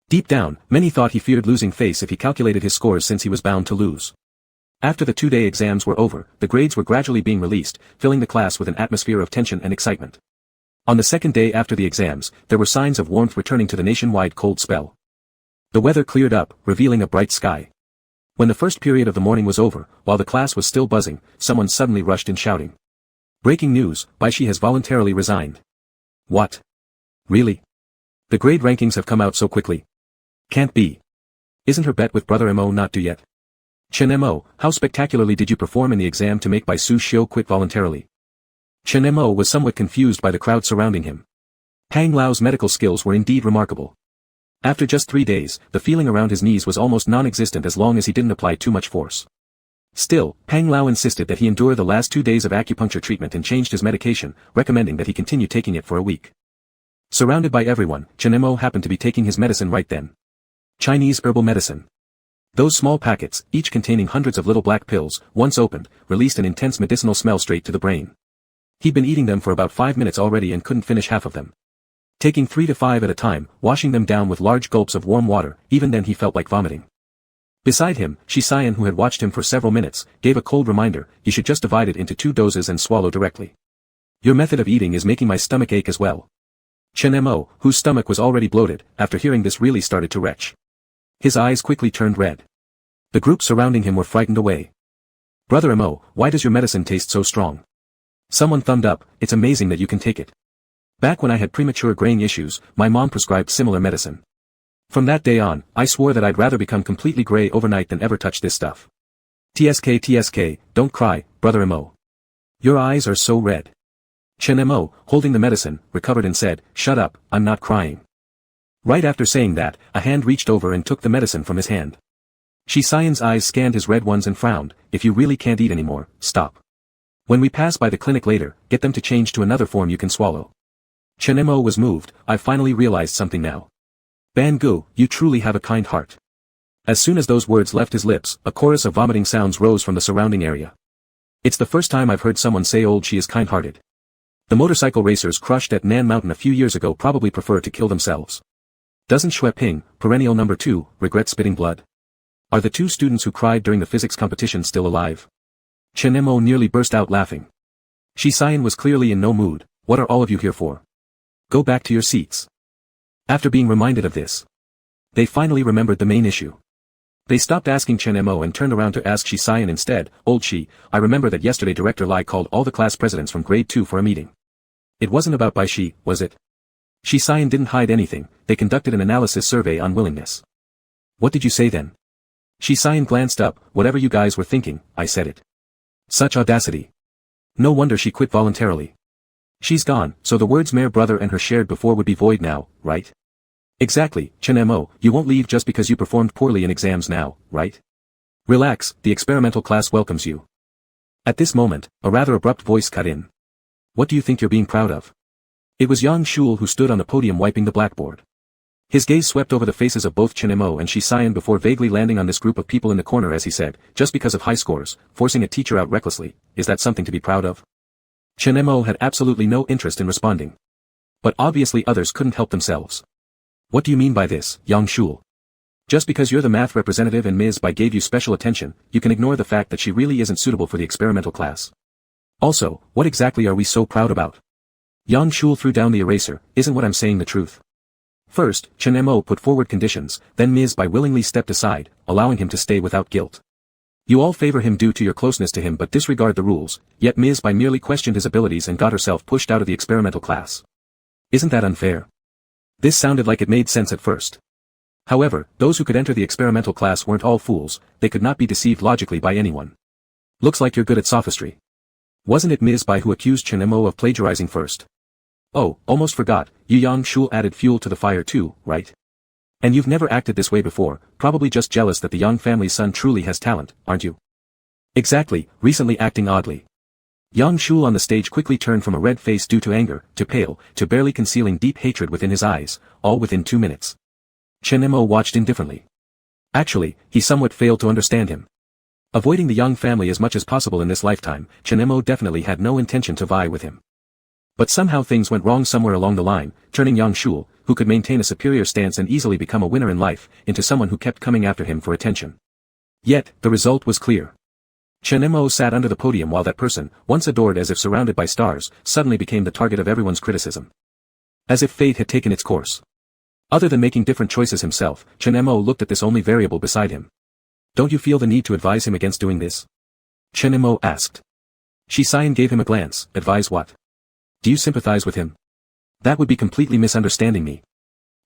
Deep down, many thought he feared losing face if he calculated his scores since he was bound to lose. After the 2-day exams were over, the grades were gradually being released, filling the class with an atmosphere of tension and excitement. On the second day after the exams, there were signs of warmth returning to the nationwide cold spell. The weather cleared up, revealing a bright sky. When the first period of the morning was over, while the class was still buzzing, someone suddenly rushed in shouting. Breaking news, Bai Shi has voluntarily resigned. What? Really? The grade rankings have come out so quickly. Can't be. Isn't her bet with Brother Mo not due yet? Chen Mo, how spectacularly did you perform in the exam to make Bai Su Xiu quit voluntarily? Chen Mo was somewhat confused by the crowd surrounding him. Pang Lao's medical skills were indeed remarkable. After just 3 days, the feeling around his knees was almost non-existent as long as he didn't apply too much force. Still, Pang Lao insisted that he endure the last 2 days of acupuncture treatment and changed his medication, recommending that he continue taking it for a week. Surrounded by everyone, Chen Mo happened to be taking his medicine right then. Chinese herbal medicine. Those small packets, each containing hundreds of little black pills, once opened, released an intense medicinal smell straight to the brain. He'd been eating them for about 5 minutes already and couldn't finish half of them. Taking 3 to 5 at a time, washing them down with large gulps of warm water, even then he felt like vomiting. Beside him, Shi Xian, who had watched him for several minutes, gave a cold reminder, you should just divide it into 2 doses and swallow directly. Your method of eating is making my stomach ache as well. Chen Mo, whose stomach was already bloated, after hearing this really started to retch. His eyes quickly turned red. The group surrounding him were frightened away. Brother Mo, why does your medicine taste so strong? Someone thumbed up, it's amazing that you can take it. Back when I had premature graying issues, my mom prescribed similar medicine. From that day on, I swore that I'd rather become completely gray overnight than ever touch this stuff. TSK, don't cry, Brother Mo. Your eyes are so red. Chen Mo, holding the medicine, recovered and said, shut up, I'm not crying. Right after saying that, a hand reached over and took the medicine from his hand. Shi Xian's eyes scanned his red ones and frowned, if you really can't eat anymore, stop. When we pass by the clinic later, get them to change to another form you can swallow. Chen Mo was moved, I finally realized something now. Ban Gu, you truly have a kind heart. As soon as those words left his lips, a chorus of vomiting sounds rose from the surrounding area. It's the first time I've heard someone say old Shi is kind-hearted. The motorcycle racers crushed at Nan Mountain a few years ago probably prefer to kill themselves. Doesn't Xue Ping, perennial number 2, regret spitting blood? Are the 2 students who cried during the physics competition still alive? Chen Mo nearly burst out laughing. Shi Xian was clearly in no mood, what are all of you here for? Go back to your seats. After being reminded of this, they finally remembered the main issue. They stopped asking Chen Mo and turned around to ask Shi Xian instead, old Shi, I remember that yesterday Director Lai called all the class presidents from grade 2 for a meeting. It wasn't about Bai Shi, was it? Shi Xian didn't hide anything, they conducted an analysis survey on willingness. What did you say then? Shi Xian glanced up, whatever you guys were thinking, I said it. Such audacity. No wonder she quit voluntarily. She's gone, so the words Mayor Brother and her shared before would be void now, right? Exactly, Chen Mo, you won't leave just because you performed poorly in exams now, right? Relax, the experimental class welcomes you. At this moment, a rather abrupt voice cut in. What do you think you're being proud of? It was Yang Shul who stood on the podium wiping the blackboard. His gaze swept over the faces of both Chen Mo and Shi Xian before vaguely landing on this group of people in the corner as he said, just because of high scores, forcing a teacher out recklessly, is that something to be proud of? Chen Mo had absolutely no interest in responding. But obviously others couldn't help themselves. What do you mean by this, Yang Shul? Just because you're the math representative and Ms. Bai gave you special attention, you can ignore the fact that she really isn't suitable for the experimental class. Also, what exactly are we so proud about? Yang Shul threw down the eraser, isn't what I'm saying the truth? First, Chen Mo put forward conditions, then Ms. Bai willingly stepped aside, allowing him to stay without guilt. You all favor him due to your closeness to him but disregard the rules, yet Ms. Bai merely questioned his abilities and got herself pushed out of the experimental class. Isn't that unfair? This sounded like it made sense at first. However, those who could enter the experimental class weren't all fools, they could not be deceived logically by anyone. Looks like you're good at sophistry. Wasn't it Ms. Bai who accused Chen Mo of plagiarizing first? Oh, almost forgot, Yang Shul added fuel to the fire too, right? And you've never acted this way before, probably just jealous that the Yang family's son truly has talent, aren't you? Exactly, recently acting oddly. Yang Shul on the stage quickly turned from a red face due to anger, to pale, to barely concealing deep hatred within his eyes, all within 2 minutes. Chen Mo watched indifferently. Actually, he somewhat failed to understand him. Avoiding the Yang family as much as possible in this lifetime, Chen Mo definitely had no intention to vie with him. But somehow things went wrong somewhere along the line, turning Yang Shul, who could maintain a superior stance and easily become a winner in life, into someone who kept coming after him for attention. Yet, the result was clear. Chen Mo sat under the podium while that person, once adored as if surrounded by stars, suddenly became the target of everyone's criticism. As if fate had taken its course. Other than making different choices himself, Chen Mo looked at this only variable beside him. Don't you feel the need to advise him against doing this? Chen Mo asked. Shi Xian gave him a glance, advise what? Do you sympathize with him? That would be completely misunderstanding me.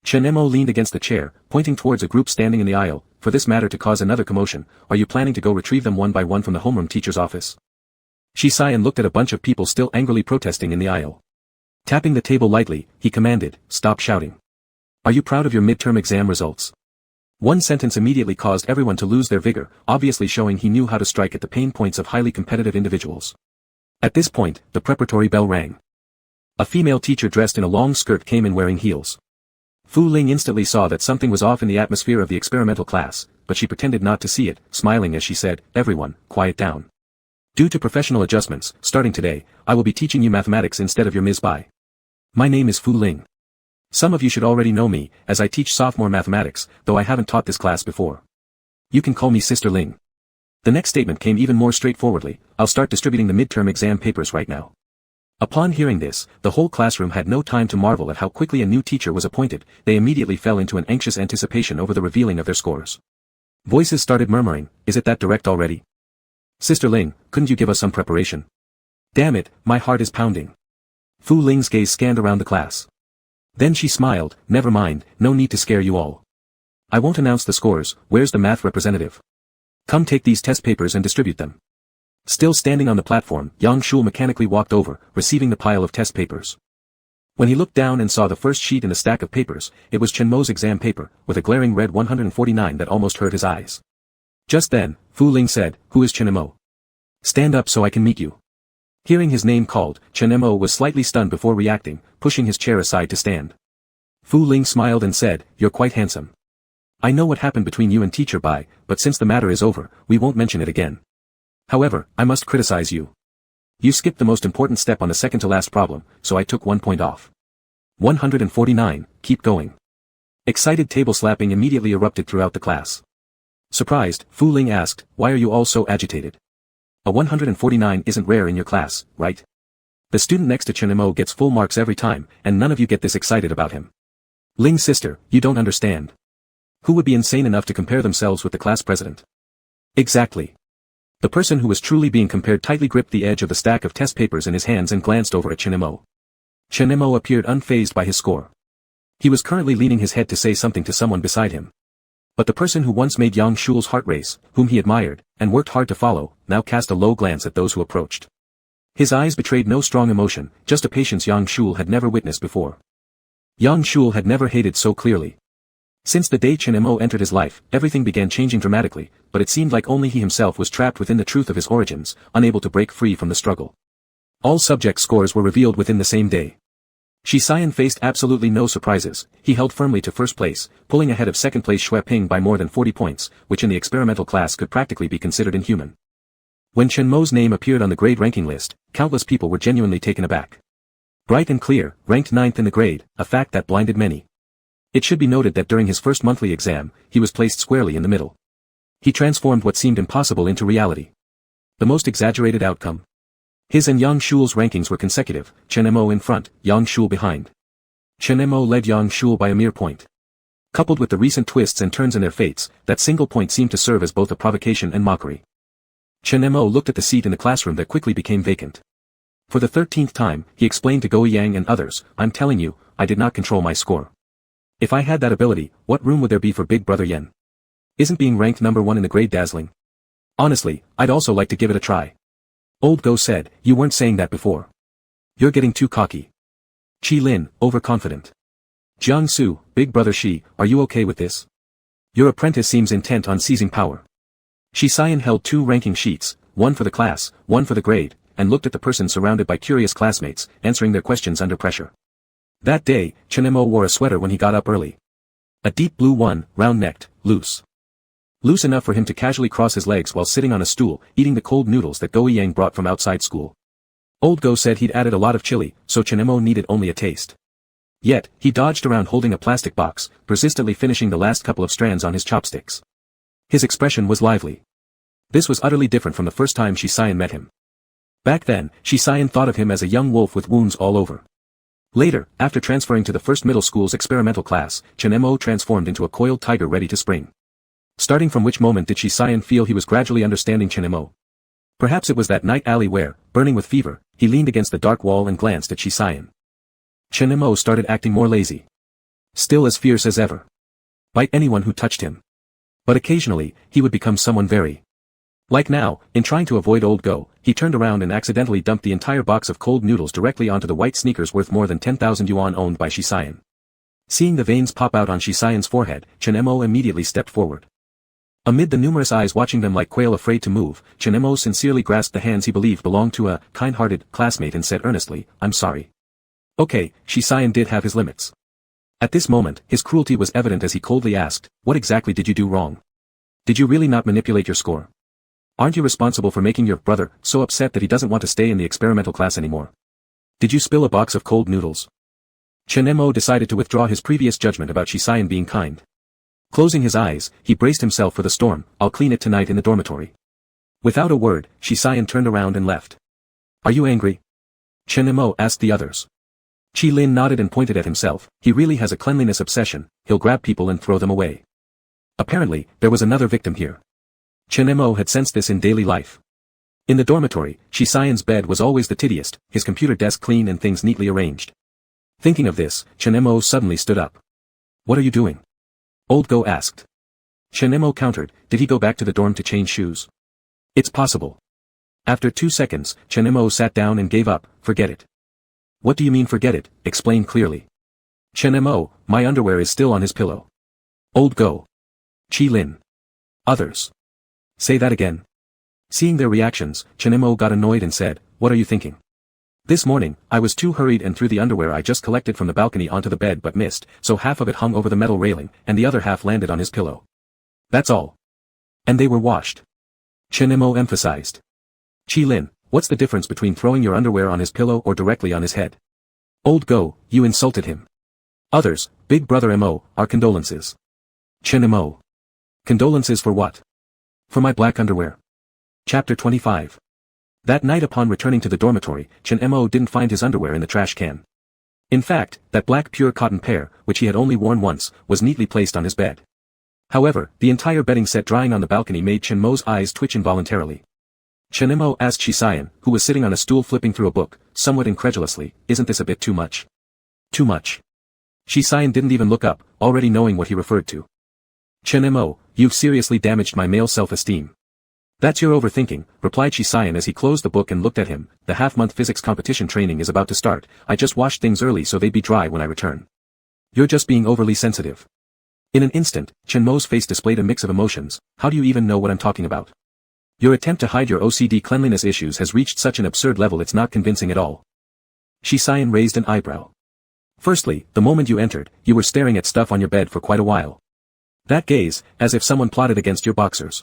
Chen Mo leaned against the chair, pointing towards a group standing in the aisle, for this matter to cause another commotion, are you planning to go retrieve them one by one from the homeroom teacher's office? Shi Xian looked at a bunch of people still angrily protesting in the aisle. Tapping the table lightly, he commanded, stop shouting. Are you proud of your midterm exam results? One sentence immediately caused everyone to lose their vigor, obviously showing he knew how to strike at the pain points of highly competitive individuals. At this point, the preparatory bell rang. A female teacher dressed in a long skirt came in wearing heels. Fu Ling instantly saw that something was off in the atmosphere of the experimental class, but she pretended not to see it, smiling as she said, everyone, quiet down. Due to professional adjustments, starting today, I will be teaching you mathematics instead of your Ms. Bai. My name is Fu Ling. Some of you should already know me, as I teach sophomore mathematics, though I haven't taught this class before. You can call me Sister Ling. The next statement came even more straightforwardly, I'll start distributing the midterm exam papers right now. Upon hearing this, the whole classroom had no time to marvel at how quickly a new teacher was appointed, they immediately fell into an anxious anticipation over the revealing of their scores. Voices started murmuring, is it that direct already? Sister Ling, couldn't you give us some preparation? Damn it, my heart is pounding. Fu Ling's gaze scanned around the class. Then she smiled, never mind, no need to scare you all. I won't announce the scores, where's the math representative? Come take these test papers and distribute them. Still standing on the platform, Yang Shul mechanically walked over, receiving the pile of test papers. When he looked down and saw the first sheet in the stack of papers, it was Chen Mo's exam paper, with a glaring red 149 that almost hurt his eyes. Just then, Fu Ling said, who is Chen Mo? Stand up so I can meet you. Hearing his name called, Chen Mo was slightly stunned before reacting, pushing his chair aside to stand. Fu Ling smiled and said, you're quite handsome. I know what happened between you and Teacher Bai, but since the matter is over, we won't mention it again. However, I must criticize you. You skipped the most important step on the second to last problem, so I took 1 point off. 149, keep going. Excited table slapping immediately erupted throughout the class. Surprised, Fu Ling asked, why are you all so agitated? A 149 isn't rare in your class, right? The student next to Chen Mo gets full marks every time, and none of you get this excited about him. Ling's sister, you don't understand. Who would be insane enough to compare themselves with the class president? Exactly. The person who was truly being compared tightly gripped the edge of the stack of test papers in his hands and glanced over at Chen Mo. Chen Mo appeared unfazed by his score. He was currently leaning his head to say something to someone beside him. But the person who once made Yang Shul's heart race, whom he admired, and worked hard to follow, now cast a low glance at those who approached. His eyes betrayed no strong emotion, just a patience Yang Shul had never witnessed before. Yang Shul had never hated so clearly. Since the day Chen Mo entered his life, everything began changing dramatically, but it seemed like only he himself was trapped within the truth of his origins, unable to break free from the struggle. All subject scores were revealed within the same day. Shisayan faced absolutely no surprises. He held firmly to first place, pulling ahead of second place Xue Ping by more than 40 points, which in the experimental class could practically be considered inhuman. When Chen Mo's name appeared on the grade ranking list, countless people were genuinely taken aback. Bright and clear, ranked 9th in the grade, a fact that blinded many. It should be noted that during his first monthly exam, he was placed squarely in the middle. He transformed what seemed impossible into reality. The most exaggerated outcome. His and Yang Shul's rankings were consecutive, Chen Mo in front, Yang Shul behind. Chen Mo led Yang Shul by a mere point. Coupled with the recent twists and turns in their fates, that single point seemed to serve as both a provocation and mockery. Chen Mo looked at the seat in the classroom that quickly became vacant. For the 13th time, he explained to Go Yang and others, "I'm telling you, I did not control my score. If I had that ability, what room would there be for Big Brother Yen? Isn't being ranked number 1 in the grade dazzling? Honestly, I'd also like to give it a try." Old Go said, "You weren't saying that before. You're getting too cocky." Qi Lin, overconfident. Jiang Su, Big Brother Shi, are you okay with this? Your apprentice seems intent on seizing power. Shisayan held 2 ranking sheets, one for the class, one for the grade, and looked at the person surrounded by curious classmates, answering their questions under pressure. That day, Chen Mo wore a sweater when he got up early. A deep blue one, round-necked, loose. Loose enough for him to casually cross his legs while sitting on a stool, eating the cold noodles that Go Yang brought from outside school. Old Go said he'd added a lot of chili, so Chen Mo needed only a taste. Yet, he dodged around holding a plastic box, persistently finishing the last couple of strands on his chopsticks. His expression was lively. This was utterly different from the first time Shisayan met him. Back then, Shisayan thought of him as a young wolf with wounds all over. Later, after transferring to the first middle school's experimental class, Chen Mo transformed into a coiled tiger ready to spring. Starting from which moment did Shisayan feel he was gradually understanding Chen Mo? Perhaps it was that night alley where, burning with fever, he leaned against the dark wall and glanced at Shisayan. Chen Mo started acting more lazy. Still as fierce as ever. Bite anyone who touched him. But occasionally, he would become someone very. Like now, in trying to avoid Old Go, he turned around and accidentally dumped the entire box of cold noodles directly onto the white sneakers worth more than 10,000 yuan owned by Shisayan. Seeing the veins pop out on Shisayan's forehead, Chen Mo immediately stepped forward. Amid the numerous eyes watching them like quail afraid to move, Chen Mo sincerely grasped the hands he believed belonged to a kind-hearted classmate and said earnestly, "I'm sorry." Okay, Shisayan did have his limits. At this moment, his cruelty was evident as he coldly asked, "What exactly did you do wrong? Did you really not manipulate your score? Aren't you responsible for making your brother so upset that he doesn't want to stay in the experimental class anymore? Did you spill a box of cold noodles?" Chen Mo decided to withdraw his previous judgment about Shisayan being kind. Closing his eyes, he braced himself for the storm. "I'll clean it tonight in the dormitory." Without a word, Shisayan turned around and left. "Are you angry?" Chen Mo asked the others. Qi Lin nodded and pointed at himself. "He really has a cleanliness obsession, he'll grab people and throw them away." Apparently, there was another victim here. Chen Mo had sensed this in daily life. In the dormitory, Shisayan's bed was always the tiddiest, his computer desk clean and things neatly arranged. Thinking of this, Chen Mo suddenly stood up. "What are you doing?" Old Go asked. Chen Mo countered, "Did he go back to the dorm to change shoes?" "It's possible." After 2 seconds, Chen Mo sat down and gave up. "Forget it." "What do you mean forget it? Explain clearly." Chen Mo, "My underwear is still on his pillow." Old Go. Qi Lin. Others. "Say that again." Seeing their reactions, Chen Mo got annoyed and said, "What are you thinking? This morning, I was too hurried and threw the underwear I just collected from the balcony onto the bed but missed, so half of it hung over the metal railing, and the other half landed on his pillow. That's all. And they were washed." Chen Mo emphasized. "Qi Lin, what's the difference between throwing your underwear on his pillow or directly on his head?" Old Go, "You insulted him." Others, "Big Brother Mo, our condolences." Chen Mo. "Condolences for what?" "For my black underwear." Chapter 25. That night upon returning to the dormitory, Chen Mo didn't find his underwear in the trash can. In fact, that black pure cotton pair, which he had only worn once, was neatly placed on his bed. However, the entire bedding set drying on the balcony made Chen Mo's eyes twitch involuntarily. Chen Mo asked Shisayan, who was sitting on a stool flipping through a book, somewhat incredulously, "Isn't this a bit too much?" "Too much." Shisayan didn't even look up, already knowing what he referred to. "Chen Mo, you've seriously damaged my male self-esteem." "That's your overthinking," replied Shisayan as he closed the book and looked at him. "The half-month physics competition training is about to start. I just washed things early so they'd be dry when I return." "You're just being overly sensitive." In an instant, Chen Mo's face displayed a mix of emotions. "How do you even know what I'm talking about? Your attempt to hide your OCD cleanliness issues has reached such an absurd level it's not convincing at all." Shisayan raised an eyebrow. Firstly, the moment you entered, you were staring at stuff on your bed for quite a while. That gaze, as if someone plotted against your boxers.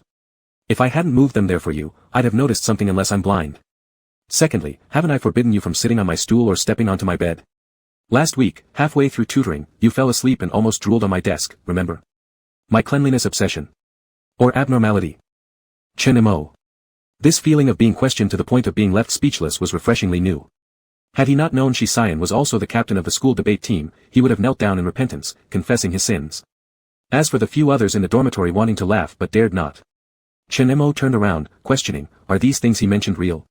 If I hadn't moved them there for you, I'd have noticed something unless I'm blind. Secondly, haven't I forbidden you from sitting on my stool or stepping onto my bed? Last week, halfway through tutoring, you fell asleep and almost drooled on my desk, remember? My cleanliness obsession. Or abnormality. Chen-mo. This feeling of being questioned to the point of being left speechless was refreshingly new. Had he not known Shisayan was also the captain of the school debate team, he would have knelt down in repentance, confessing his sins. As for the few others in the dormitory wanting to laugh but dared not. Chen-mo turned around, questioning, are these things he mentioned real?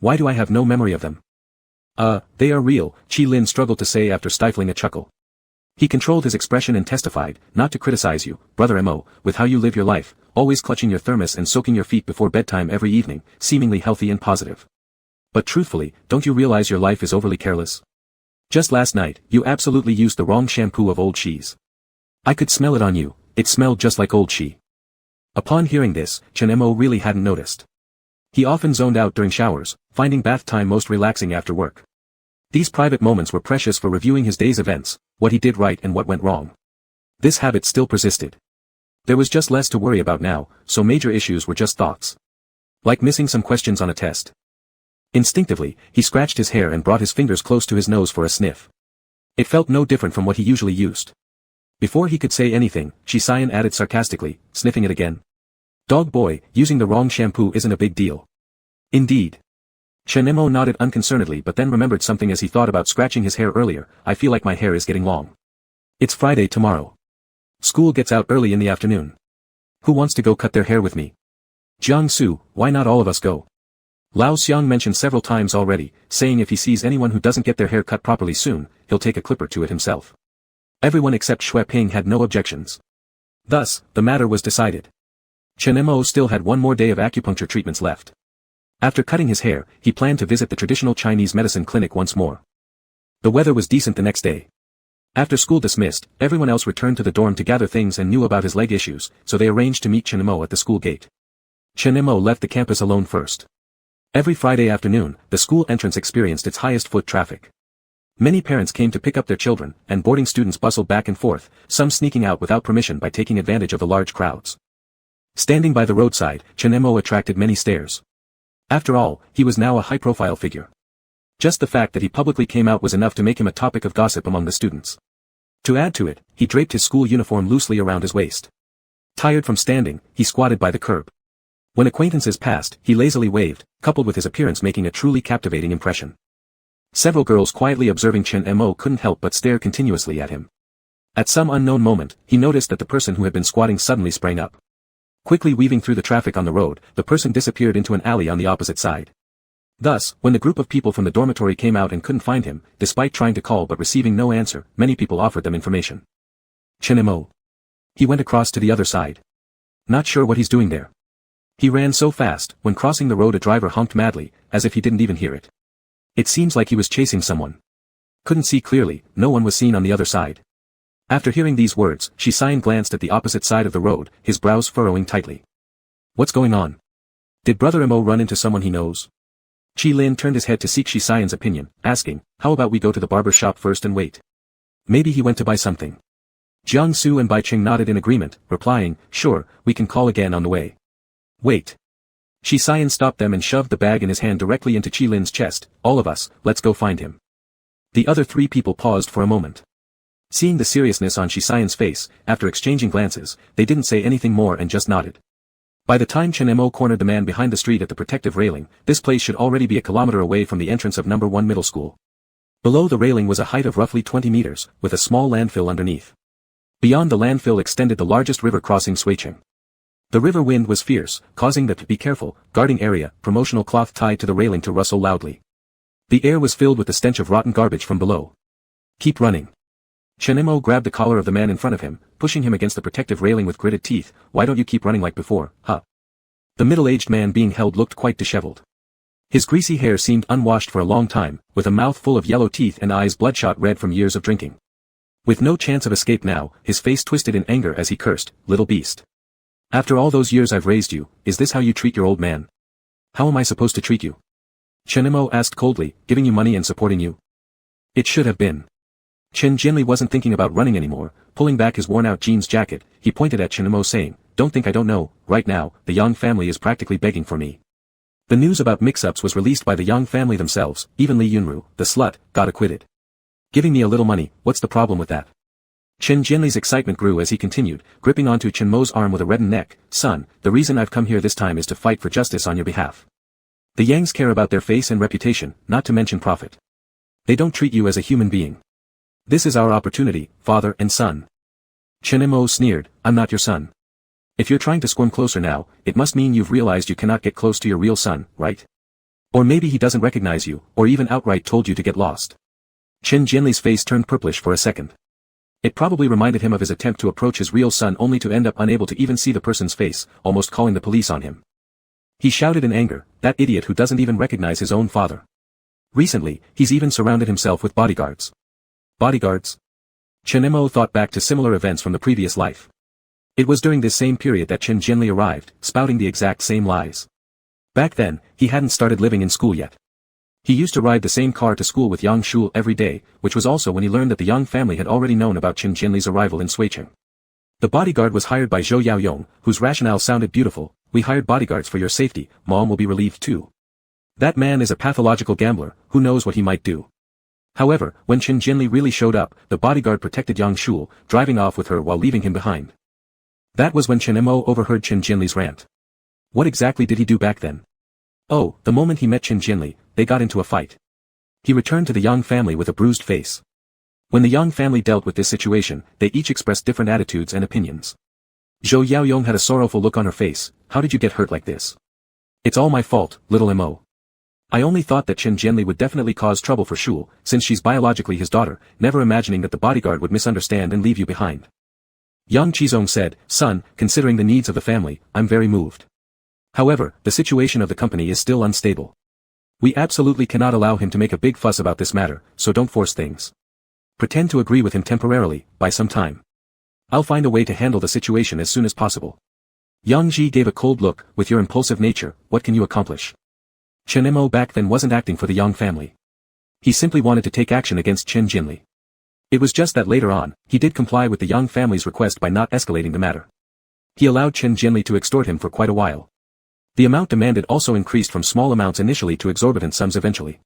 Why do I have no memory of them? They are real, Chi-Lin struggled to say after stifling a chuckle. He controlled his expression and testified, not to criticize you, brother Mo, with how you live your life, always clutching your thermos and soaking your feet before bedtime every evening, seemingly healthy and positive. But truthfully, don't you realize your life is overly careless? Just last night, you absolutely used the wrong shampoo of old Shi's. I could smell it on you, it smelled just like old Shi. Upon hearing this, Chen-mo really hadn't noticed. He often zoned out during showers, finding bath time most relaxing after work. These private moments were precious for reviewing his day's events, what he did right and what went wrong. This habit still persisted. There was just less to worry about now, so major issues were just thoughts. Like missing some questions on a test. Instinctively, he scratched his hair and brought his fingers close to his nose for a sniff. It felt no different from what he usually used. Before he could say anything, Shisayan added sarcastically, sniffing it again. Dog boy, using the wrong shampoo isn't a big deal. Indeed. Chen-mo nodded unconcernedly but then remembered something as he thought about scratching his hair earlier, I feel like my hair is getting long. It's Friday tomorrow. School gets out early in the afternoon. Who wants to go cut their hair with me? Jiangsu, why not all of us go? Lao Xiang mentioned several times already, saying if he sees anyone who doesn't get their hair cut properly soon, he'll take a clipper to it himself. Everyone except Xue Ping had no objections. Thus, the matter was decided. Chen-mo still had one more day of acupuncture treatments left. After cutting his hair, he planned to visit the traditional Chinese medicine clinic once more. The weather was decent the next day. After school dismissed, everyone else returned to the dorm to gather things and knew about his leg issues, so they arranged to meet Chen-mo at the school gate. Chen-mo left the campus alone first. Every Friday afternoon, the school entrance experienced its highest foot traffic. Many parents came to pick up their children, and boarding students bustled back and forth, some sneaking out without permission by taking advantage of the large crowds. Standing by the roadside, Chen-mo attracted many stares. After all, he was now a high-profile figure. Just the fact that he publicly came out was enough to make him a topic of gossip among the students. To add to it, he draped his school uniform loosely around his waist. Tired from standing, he squatted by the curb. When acquaintances passed, he lazily waved, coupled with his appearance making a truly captivating impression. Several girls quietly observing Chen-mo couldn't help but stare continuously at him. At some unknown moment, he noticed that the person who had been squatting suddenly sprang up. Quickly weaving through the traffic on the road, the person disappeared into an alley on the opposite side. Thus, when the group of people from the dormitory came out and couldn't find him, despite trying to call but receiving no answer, many people offered them information. Chen-mo. He went across to the other side. Not sure what he's doing there. He ran so fast, when crossing the road a driver honked madly, as if he didn't even hear it. It seems like he was chasing someone. Couldn't see clearly, no one was seen on the other side. After hearing these words, Shisayan glanced at the opposite side of the road, his brows furrowing tightly. What's going on? Did Brother Mo run into someone he knows? Chi-Lin turned his head to seek Shisayan's opinion, asking, how about we go to the barber shop first and wait? Maybe he went to buy something. Jiangsu and Bai Ching nodded in agreement, replying, sure, we can call again on the way. Wait. Shisayan stopped them and shoved the bag in his hand directly into Chi-Lin's chest, all of us, let's go find him. The other three people paused for a moment. Seeing the seriousness on Shisayan's face, after exchanging glances, they didn't say anything more and just nodded. By the time Chen-mo cornered the man behind the street at the protective railing, this place should already be a kilometer away from the entrance of number 1 middle school. Below the railing was a height of roughly 20 meters, with a small landfill underneath. Beyond the landfill extended the largest river crossing Suicheng. The river wind was fierce, causing the "be careful" guarding area, promotional cloth tied to the railing to rustle loudly. The air was filled with the stench of rotten garbage from below. Keep running. Chen-mo grabbed the collar of the man in front of him, pushing him against the protective railing with gritted teeth. Why don't you keep running like before, huh? The middle-aged man being held looked quite disheveled. His greasy hair seemed unwashed for a long time, with a mouth full of yellow teeth and eyes bloodshot red from years of drinking. With no chance of escape now, his face twisted in anger as he cursed, little beast. After all those years I've raised you, is this how you treat your old man? How am I supposed to treat you? Chen-mo asked coldly, giving you money and supporting you? It should have been. Chen Jinli wasn't thinking about running anymore. Pulling back his worn-out jeans jacket, he pointed at Chen Imo saying, "Don't think I don't know, right now, the Yang family is practically begging for me." The news about mix-ups was released by the Yang family themselves. Even Li Yunru, the slut, got acquitted. "Giving me a little money, what's the problem with that?" Chen Jinli's excitement grew as he continued, gripping onto Chen Mo's arm with a reddened neck. "Son, the reason I've come here this time is to fight for justice on your behalf. The Yangs care about their face and reputation, not to mention profit. They don't treat you as a human being. This is our opportunity, father and son." Chen Imo sneered, "I'm not your son. If you're trying to squirm closer now, it must mean you've realized you cannot get close to your real son, right? Or maybe he doesn't recognize you, or even outright told you to get lost." Chen Jinli's face turned purplish for a second. It probably reminded him of his attempt to approach his real son only to end up unable to even see the person's face, almost calling the police on him. He shouted in anger, "That idiot who doesn't even recognize his own father. Recently, he's even surrounded himself with bodyguards." Bodyguards? Chen Imo thought back to similar events from the previous life. It was during this same period that Chen Jinli arrived, spouting the exact same lies. Back then, he hadn't started living in school yet. He used to ride the same car to school with Yang Shul every day, which was also when he learned that the Yang family had already known about Chen Jinli's arrival in Suicheng. The bodyguard was hired by Zhou Yaoyong, whose rationale sounded beautiful. "We hired bodyguards for your safety, Mom will be relieved too. That man is a pathological gambler, who knows what he might do." However, when Chen Jinli really showed up, the bodyguard protected Yang Shul, driving off with her while leaving him behind. That was when Chen Imo overheard Chen Jinli's rant. What exactly did he do back then? Oh, the moment he met Chen Jinli, they got into a fight. He returned to the Yang family with a bruised face. When the Yang family dealt with this situation, they each expressed different attitudes and opinions. Zhou Yaoyong had a sorrowful look on her face. "How did you get hurt like this?" "It's all my fault, little Imo. I only thought that Chen Jinli would definitely cause trouble for Shul, since she's biologically his daughter, never imagining that the bodyguard would misunderstand and leave you behind." Yang Qizong said, "Son, considering the needs of the family, I'm very moved. However, the situation of the company is still unstable. We absolutely cannot allow him to make a big fuss about this matter, so don't force things. Pretend to agree with him temporarily, by some time. I'll find a way to handle the situation as soon as possible." Yang Ji gave a cold look. "With your impulsive nature, what can you accomplish?" Chen Imo back then wasn't acting for the Yang family. He simply wanted to take action against Chen Jinli. It was just that later on, he did comply with the Yang family's request by not escalating the matter. He allowed Chen Jinli to extort him for quite a while. The amount demanded also increased from small amounts initially to exorbitant sums eventually.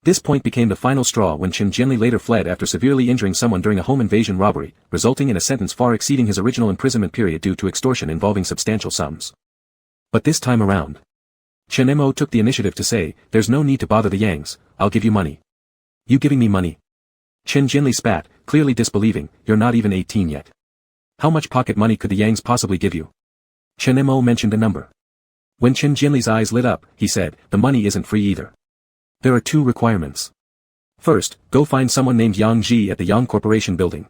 This point became the final straw when Chen Jinli later fled after severely injuring someone during a home invasion robbery, resulting in a sentence far exceeding his original imprisonment period due to extortion involving substantial sums. But this time around, Chen Imo took the initiative to say, "There's no need to bother the Yangs, I'll give you money." "You giving me money?" Chen Jinli spat, clearly disbelieving. "You're not even 18 yet. How much pocket money could the Yangs possibly give you?" Chen Imo mentioned a number. When Chen Jinli's eyes lit up, he said, "The money isn't free either. There are 2 requirements. First, go find someone named Yang Ji at the Yang Corporation building.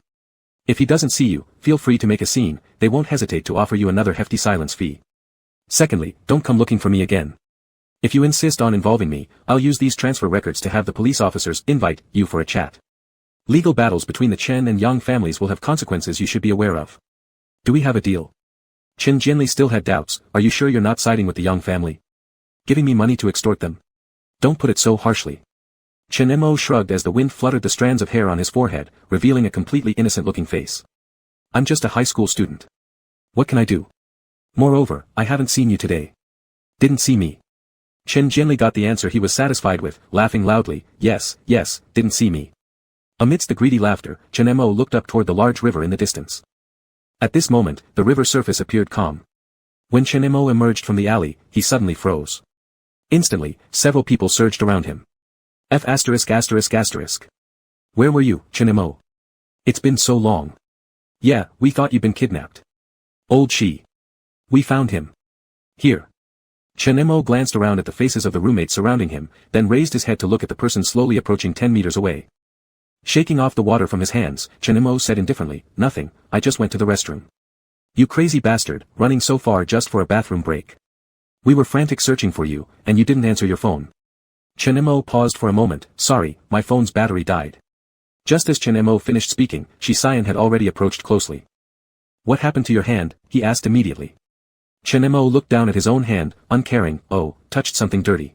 If he doesn't see you, feel free to make a scene, they won't hesitate to offer you another hefty silence fee. Secondly, don't come looking for me again. If you insist on involving me, I'll use these transfer records to have the police officers invite you for a chat. Legal battles between the Chen and Yang families will have consequences you should be aware of. Do we have a deal?" Chen Jinli still had doubts. "Are you sure you're not siding with the Yang family? Giving me money to extort them? Don't put it so harshly." Chen Imo shrugged as the wind fluttered the strands of hair on his forehead, revealing a completely innocent-looking face. "I'm just a high school student. What can I do? Moreover, I haven't seen you today." "Didn't see me?" Chen Jinli got the answer he was satisfied with, laughing loudly. Yes, didn't see me." Amidst the greedy laughter, Chen Imo looked up toward the large river in the distance. At this moment, the river surface appeared calm. When Chen Imo emerged from the alley, he suddenly froze. Instantly, several people surged around him. F*******. "Where were you, Chen Imo? It's been so long." "Yeah, we thought you'd been kidnapped." "Old Shi. We found him. Here." Chen Imo glanced around at the faces of the roommates surrounding him, then raised his head to look at the person slowly approaching 10 meters away. Shaking off the water from his hands, Chen Imo said indifferently, "Nothing, I just went to the restroom." "You crazy bastard, running so far just for a bathroom break. We were frantic searching for you, and you didn't answer your phone." Chen Imo paused for a moment. "Sorry, my phone's battery died." Just as Chen Imo finished speaking, Shi Xian had already approached closely. "What happened to your hand?" he asked immediately. Chen Imo looked down at his own hand, uncaring. "Oh, touched something dirty."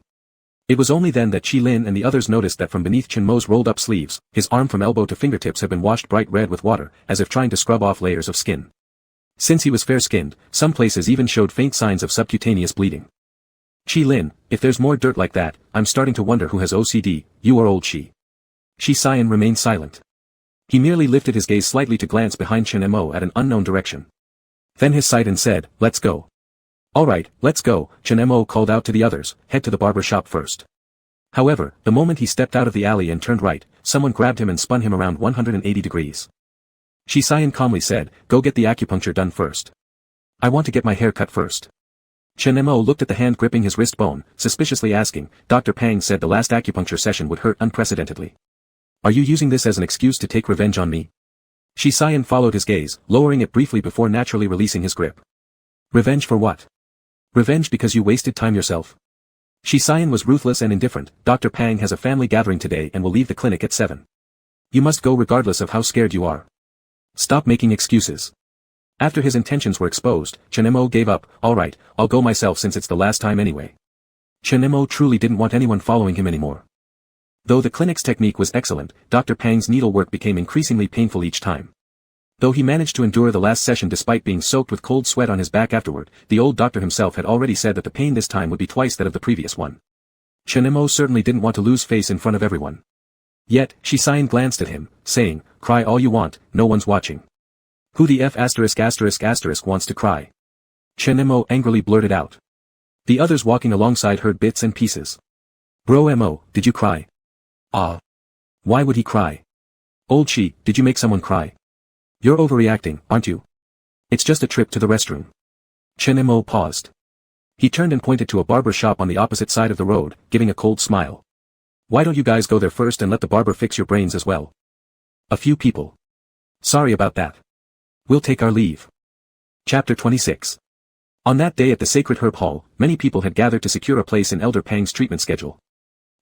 It was only then that Qi Lin and the others noticed that from beneath Chen Mo's rolled-up sleeves, his arm from elbow to fingertips had been washed bright red with water, as if trying to scrub off layers of skin. Since he was fair-skinned, some places even showed faint signs of subcutaneous bleeding. Qi Lin, if there's more dirt like that, I'm starting to wonder who has OCD, you or old Qi. Shi Xian remained silent. He merely lifted his gaze slightly to glance behind Chen Mo at an unknown direction. Then his sight and said, let's go. Alright, let's go, Chen Mo called out to the others, head to the barber shop first. However, the moment he stepped out of the alley and turned right, someone grabbed him and spun him around 180 degrees. Shi Xian calmly said, go get the acupuncture done first. I want to get my hair cut first. Chen Mo looked at the hand gripping his wrist bone, suspiciously asking, Dr. Pang said the last acupuncture session would hurt unprecedentedly. Are you using this as an excuse to take revenge on me? Shi Xian followed his gaze, lowering it briefly before naturally releasing his grip. Revenge for what? Revenge because you wasted time yourself. Shi Xian was ruthless and indifferent. Dr. Pang has a family gathering today and will leave the clinic at 7. You must go regardless of how scared you are. Stop making excuses. After his intentions were exposed, Chen Mo gave up. Alright, I'll go myself since it's the last time anyway. Chen Mo truly didn't want anyone following him anymore. Though the clinic's technique was excellent, Dr. Pang's needlework became increasingly painful each time. Though he managed to endure the last session despite being soaked with cold sweat on his back afterward, the old doctor himself had already said that the pain this time would be twice that of the previous one. Chen Mo certainly didn't want to lose face in front of everyone. Yet, Shi Xian glanced at him, saying, cry all you want, no one's watching. Who the F*** wants to cry? Chen Mo angrily blurted out. The others walking alongside heard bits and pieces. Bro Mo, did you cry? Ah. Why would he cry? Old Qi, did you make someone cry? You're overreacting, aren't you? It's just a trip to the restroom. Chen Mo paused. He turned and pointed to a barber shop on the opposite side of the road, giving a cold smile. Why don't you guys go there first and let the barber fix your brains as well? A few people. Sorry about that. We'll take our leave. Chapter 26. On that day at the Sacred Herb Hall, many people had gathered to secure a place in Elder Pang's treatment schedule.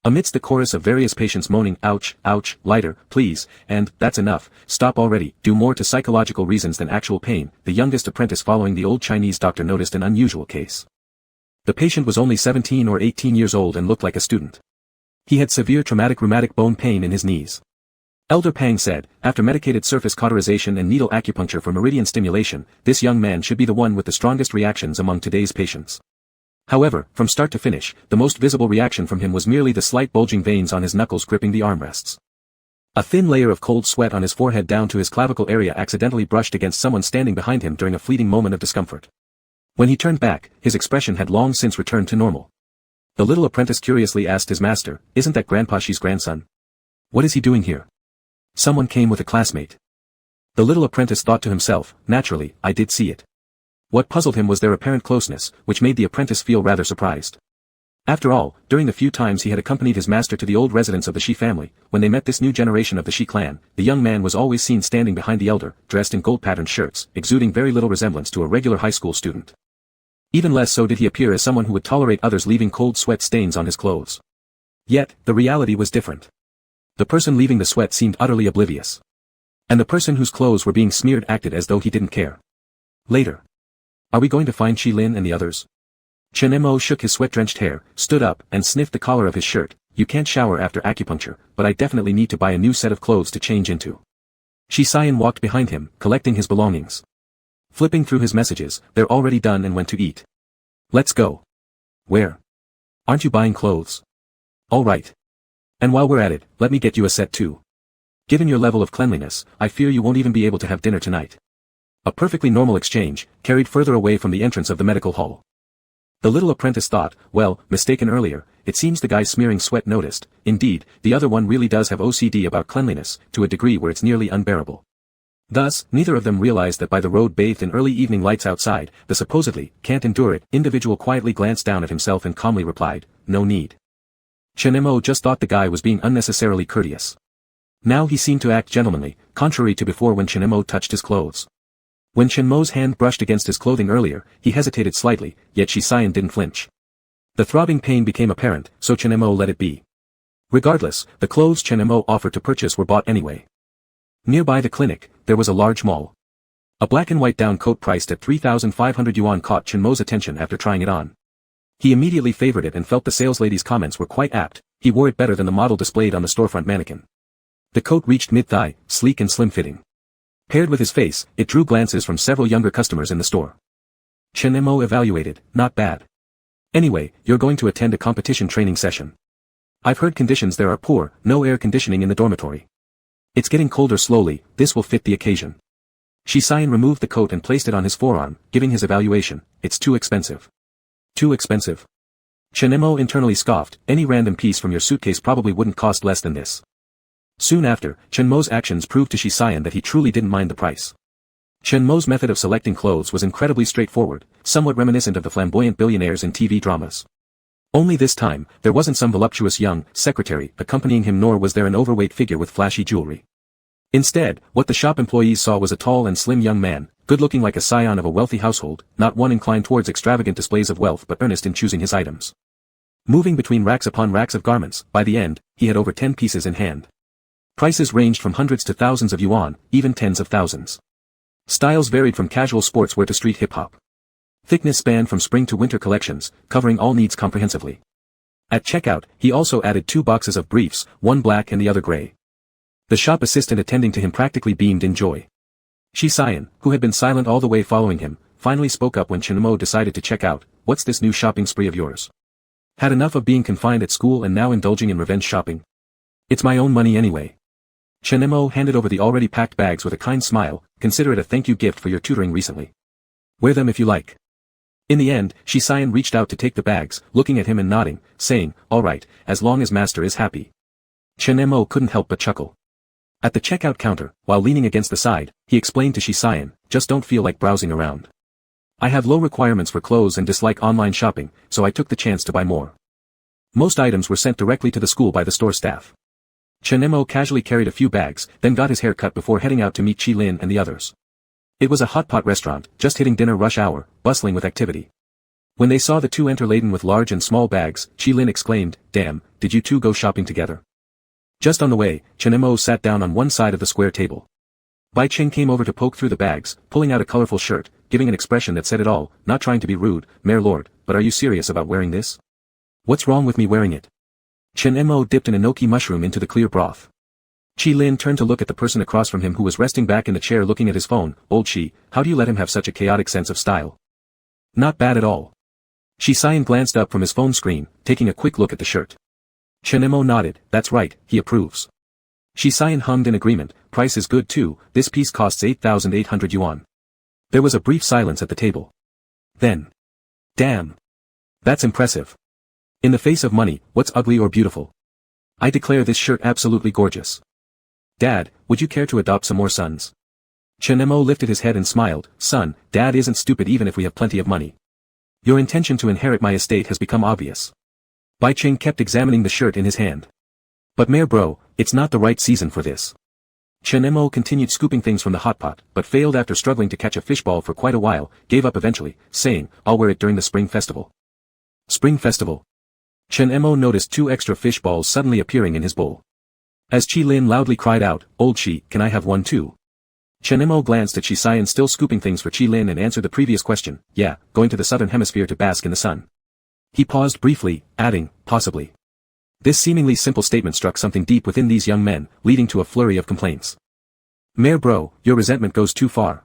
Amidst the chorus of various patients moaning, ouch, ouch, lighter, please, and, that's enough, stop already, do more to psychological reasons than actual pain, the youngest apprentice following the old Chinese doctor noticed an unusual case. The patient was only 17 or 18 years old and looked like a student. He had severe traumatic rheumatic bone pain in his knees. Elder Pang said, after medicated surface cauterization and needle acupuncture for meridian stimulation, this young man should be the one with the strongest reactions among today's patients. However, from start to finish, the most visible reaction from him was merely the slight bulging veins on his knuckles gripping the armrests. A thin layer of cold sweat on his forehead down to his clavicle area accidentally brushed against someone standing behind him during a fleeting moment of discomfort. When he turned back, his expression had long since returned to normal. The little apprentice curiously asked his master, isn't that Grandpa Xi's grandson? What is he doing here? Someone came with a classmate. The little apprentice thought to himself, naturally, I did see it. What puzzled him was their apparent closeness, which made the apprentice feel rather surprised. After all, during the few times he had accompanied his master to the old residence of the Shi family, when they met this new generation of the Shi clan, the young man was always seen standing behind the elder, dressed in gold-patterned shirts, exuding very little resemblance to a regular high school student. Even less so did he appear as someone who would tolerate others leaving cold sweat stains on his clothes. Yet, the reality was different. The person leaving the sweat seemed utterly oblivious. And the person whose clothes were being smeared acted as though he didn't care. Later. Are we going to find Qi Lin and the others? Chen Mo shook his sweat-drenched hair, stood up, and sniffed the collar of his shirt. You can't shower after acupuncture, but I definitely need to buy a new set of clothes to change into. Shi Xian walked behind him, collecting his belongings. Flipping through his messages, they're already done and went to eat. Let's go. Where? Aren't you buying clothes? All right. And while we're at it, let me get you a set too. Given your level of cleanliness, I fear you won't even be able to have dinner tonight. A perfectly normal exchange, carried further away from the entrance of the medical hall. The little apprentice thought, well, mistaken earlier, it seems the guy smearing sweat noticed. Indeed, the other one really does have OCD about cleanliness, to a degree where it's nearly unbearable. Thus, neither of them realized that by the road bathed in early evening lights outside, the supposedly can't endure it individual quietly glanced down at himself and calmly replied, no need. Chen Mo just thought the guy was being unnecessarily courteous. Now he seemed to act gentlemanly, contrary to before when Chen Mo touched his clothes. When Chen Mo's hand brushed against his clothing earlier, he hesitated slightly, yet Shi Xian didn't flinch. The throbbing pain became apparent, so Chen Mo let it be. Regardless, the clothes Chen Mo offered to purchase were bought anyway. Nearby the clinic, there was a large mall. A black and white down coat priced at 3,500 yuan caught Chen Mo's attention after trying it on. He immediately favored it and felt the saleslady's comments were quite apt. He wore it better than the model displayed on the storefront mannequin. The coat reached mid-thigh, sleek and slim-fitting. Paired with his face, it drew glances from several younger customers in the store. Chen Mo evaluated, not bad. Anyway, you're going to attend a competition training session. I've heard conditions there are poor, no air conditioning in the dormitory. It's getting colder slowly, this will fit the occasion. Shisayan removed the coat and placed it on his forearm, giving his evaluation. It's too expensive. Too expensive. Chen Mo internally scoffed, any random piece from your suitcase probably wouldn't cost less than this. Soon after, Chen Mo's actions proved to Shisayan that he truly didn't mind the price. Chen Mo's method of selecting clothes was incredibly straightforward, somewhat reminiscent of the flamboyant billionaires in TV dramas. Only this time, there wasn't some voluptuous young secretary accompanying him, nor was there an overweight figure with flashy jewelry. Instead, what the shop employees saw was a tall and slim young man, good-looking like a scion of a wealthy household, not one inclined towards extravagant displays of wealth but earnest in choosing his items. Moving between racks upon racks of garments, by the end, he had over 10 pieces in hand. Prices ranged from hundreds to thousands of yuan, even tens of thousands. Styles varied from casual sportswear to street hip-hop. Thickness spanned from spring to winter collections, covering all needs comprehensively. At checkout, he also added 2 boxes of briefs, one black and the other gray. The shop assistant attending to him practically beamed in joy. Shisayan, who had been silent all the way following him, finally spoke up when Chen Mo decided to check out. What's this new shopping spree of yours? Had enough of being confined at school and now indulging in revenge shopping? It's my own money anyway. Chen Mo handed over the already packed bags with a kind smile. Consider it a thank you gift for your tutoring recently. Wear them if you like. In the end, Shisayan reached out to take the bags, looking at him and nodding, saying, all right, as long as master is happy. Chen Mo couldn't help but chuckle. At the checkout counter, while leaning against the side, he explained to Shisayan, just don't feel like browsing around. I have low requirements for clothes and dislike online shopping, so I took the chance to buy more. Most items were sent directly to the school by the store staff. Chen Mo casually carried a few bags, then got his hair cut before heading out to meet Qi Lin and the others. It was a hot pot restaurant, just hitting dinner rush hour, bustling with activity. When they saw the two enter laden with large and small bags, Qi Lin exclaimed, damn, did you two go shopping together? Just on the way, Chen Mo sat down on one side of the square table. Bai Cheng came over to poke through the bags, pulling out a colorful shirt, giving an expression that said it all, not trying to be rude, Mayor Lord, but are you serious about wearing this? What's wrong with me wearing it? Chen Mo dipped an enoki mushroom into the clear broth. Qi Lin turned to look at the person across from him who was resting back in the chair looking at his phone. Old Qi, how do you let him have such a chaotic sense of style? Not bad at all. Shisayan glanced up from his phone screen, taking a quick look at the shirt. Chen Mo nodded, that's right, he approves. Shisayan hummed in agreement, price is good too, this piece costs 8,800 yuan. There was a brief silence at the table. Then. Damn. That's impressive. In the face of money, what's ugly or beautiful? I declare this shirt absolutely gorgeous. Dad, would you care to adopt some more sons? Chen Mo lifted his head and smiled, son, Dad isn't stupid even if we have plenty of money. Your intention to inherit my estate has become obvious. Bai Cheng kept examining the shirt in his hand. But Mayor Bro, it's not the right season for this. Chen Mo continued scooping things from the hot pot, but failed after struggling to catch a fishball for quite a while, gave up eventually, saying, I'll wear it during the Spring Festival. Spring Festival. Chen Mo noticed 2 extra fish balls suddenly appearing in his bowl. As Qi Lin loudly cried out, Old Qi, can I have one too? Chen Mo glanced at Shisayan still scooping things for Qi Lin and answered the previous question, yeah, going to the southern hemisphere to bask in the sun. He paused briefly, adding, possibly. This seemingly simple statement struck something deep within these young men, leading to a flurry of complaints. Mayor Bro, your resentment goes too far.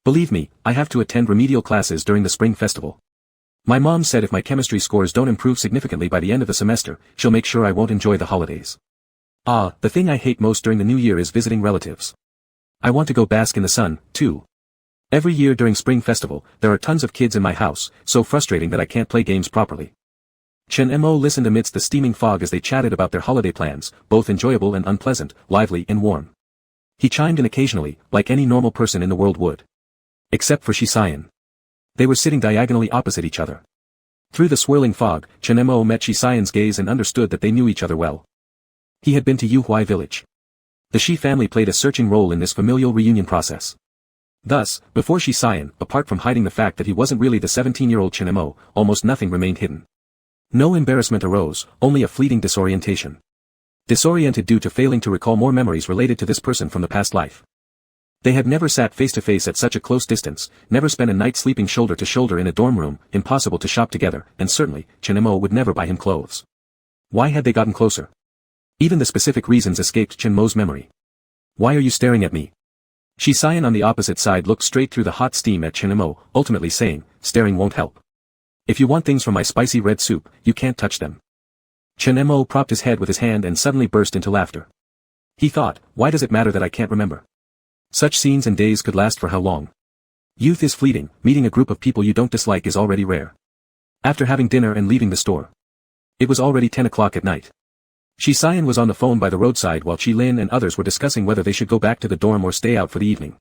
Believe me, I have to attend remedial classes during the Spring Festival. My mom said if my chemistry scores don't improve significantly by the end of the semester, she'll make sure I won't enjoy the holidays. Ah, the thing I hate most during the new year is visiting relatives. I want to go bask in the sun, too. Every year during Spring Festival, there are tons of kids in my house, so frustrating that I can't play games properly. Chen Mo listened amidst the steaming fog as they chatted about their holiday plans, both enjoyable and unpleasant, lively and warm. He chimed in occasionally, like any normal person in the world would. Except for Shisayan. They were sitting diagonally opposite each other. Through the swirling fog, Chen Mo met Shisayan's gaze and understood that they knew each other well. He had been to Yuhuai village. The Shi family played a searching role in this familial reunion process. Thus, before Shisayan, apart from hiding the fact that he wasn't really the 17-year-old Chen Mo, almost nothing remained hidden. No embarrassment arose, only a fleeting disorientation. Disoriented due to failing to recall more memories related to this person from the past life. They had never sat face to face at such a close distance, never spent a night sleeping shoulder to shoulder in a dorm room, impossible to shop together, and certainly, Chen-mo would never buy him clothes. Why had they gotten closer? Even the specific reasons escaped Chen-mo's memory. Why are you staring at me? Shi Xian on the opposite side looked straight through the hot steam at Chen-mo, ultimately saying, staring won't help. If you want things from my spicy red soup, you can't touch them. Chen-mo propped his head with his hand and suddenly burst into laughter. He thought, why does it matter that I can't remember? Such scenes and days could last for how long? Youth is fleeting, meeting a group of people you don't dislike is already rare. After having dinner and leaving the store. It was already 10 o'clock at night. Shi Xian was on the phone by the roadside while Qi Lin and others were discussing whether they should go back to the dorm or stay out for the evening.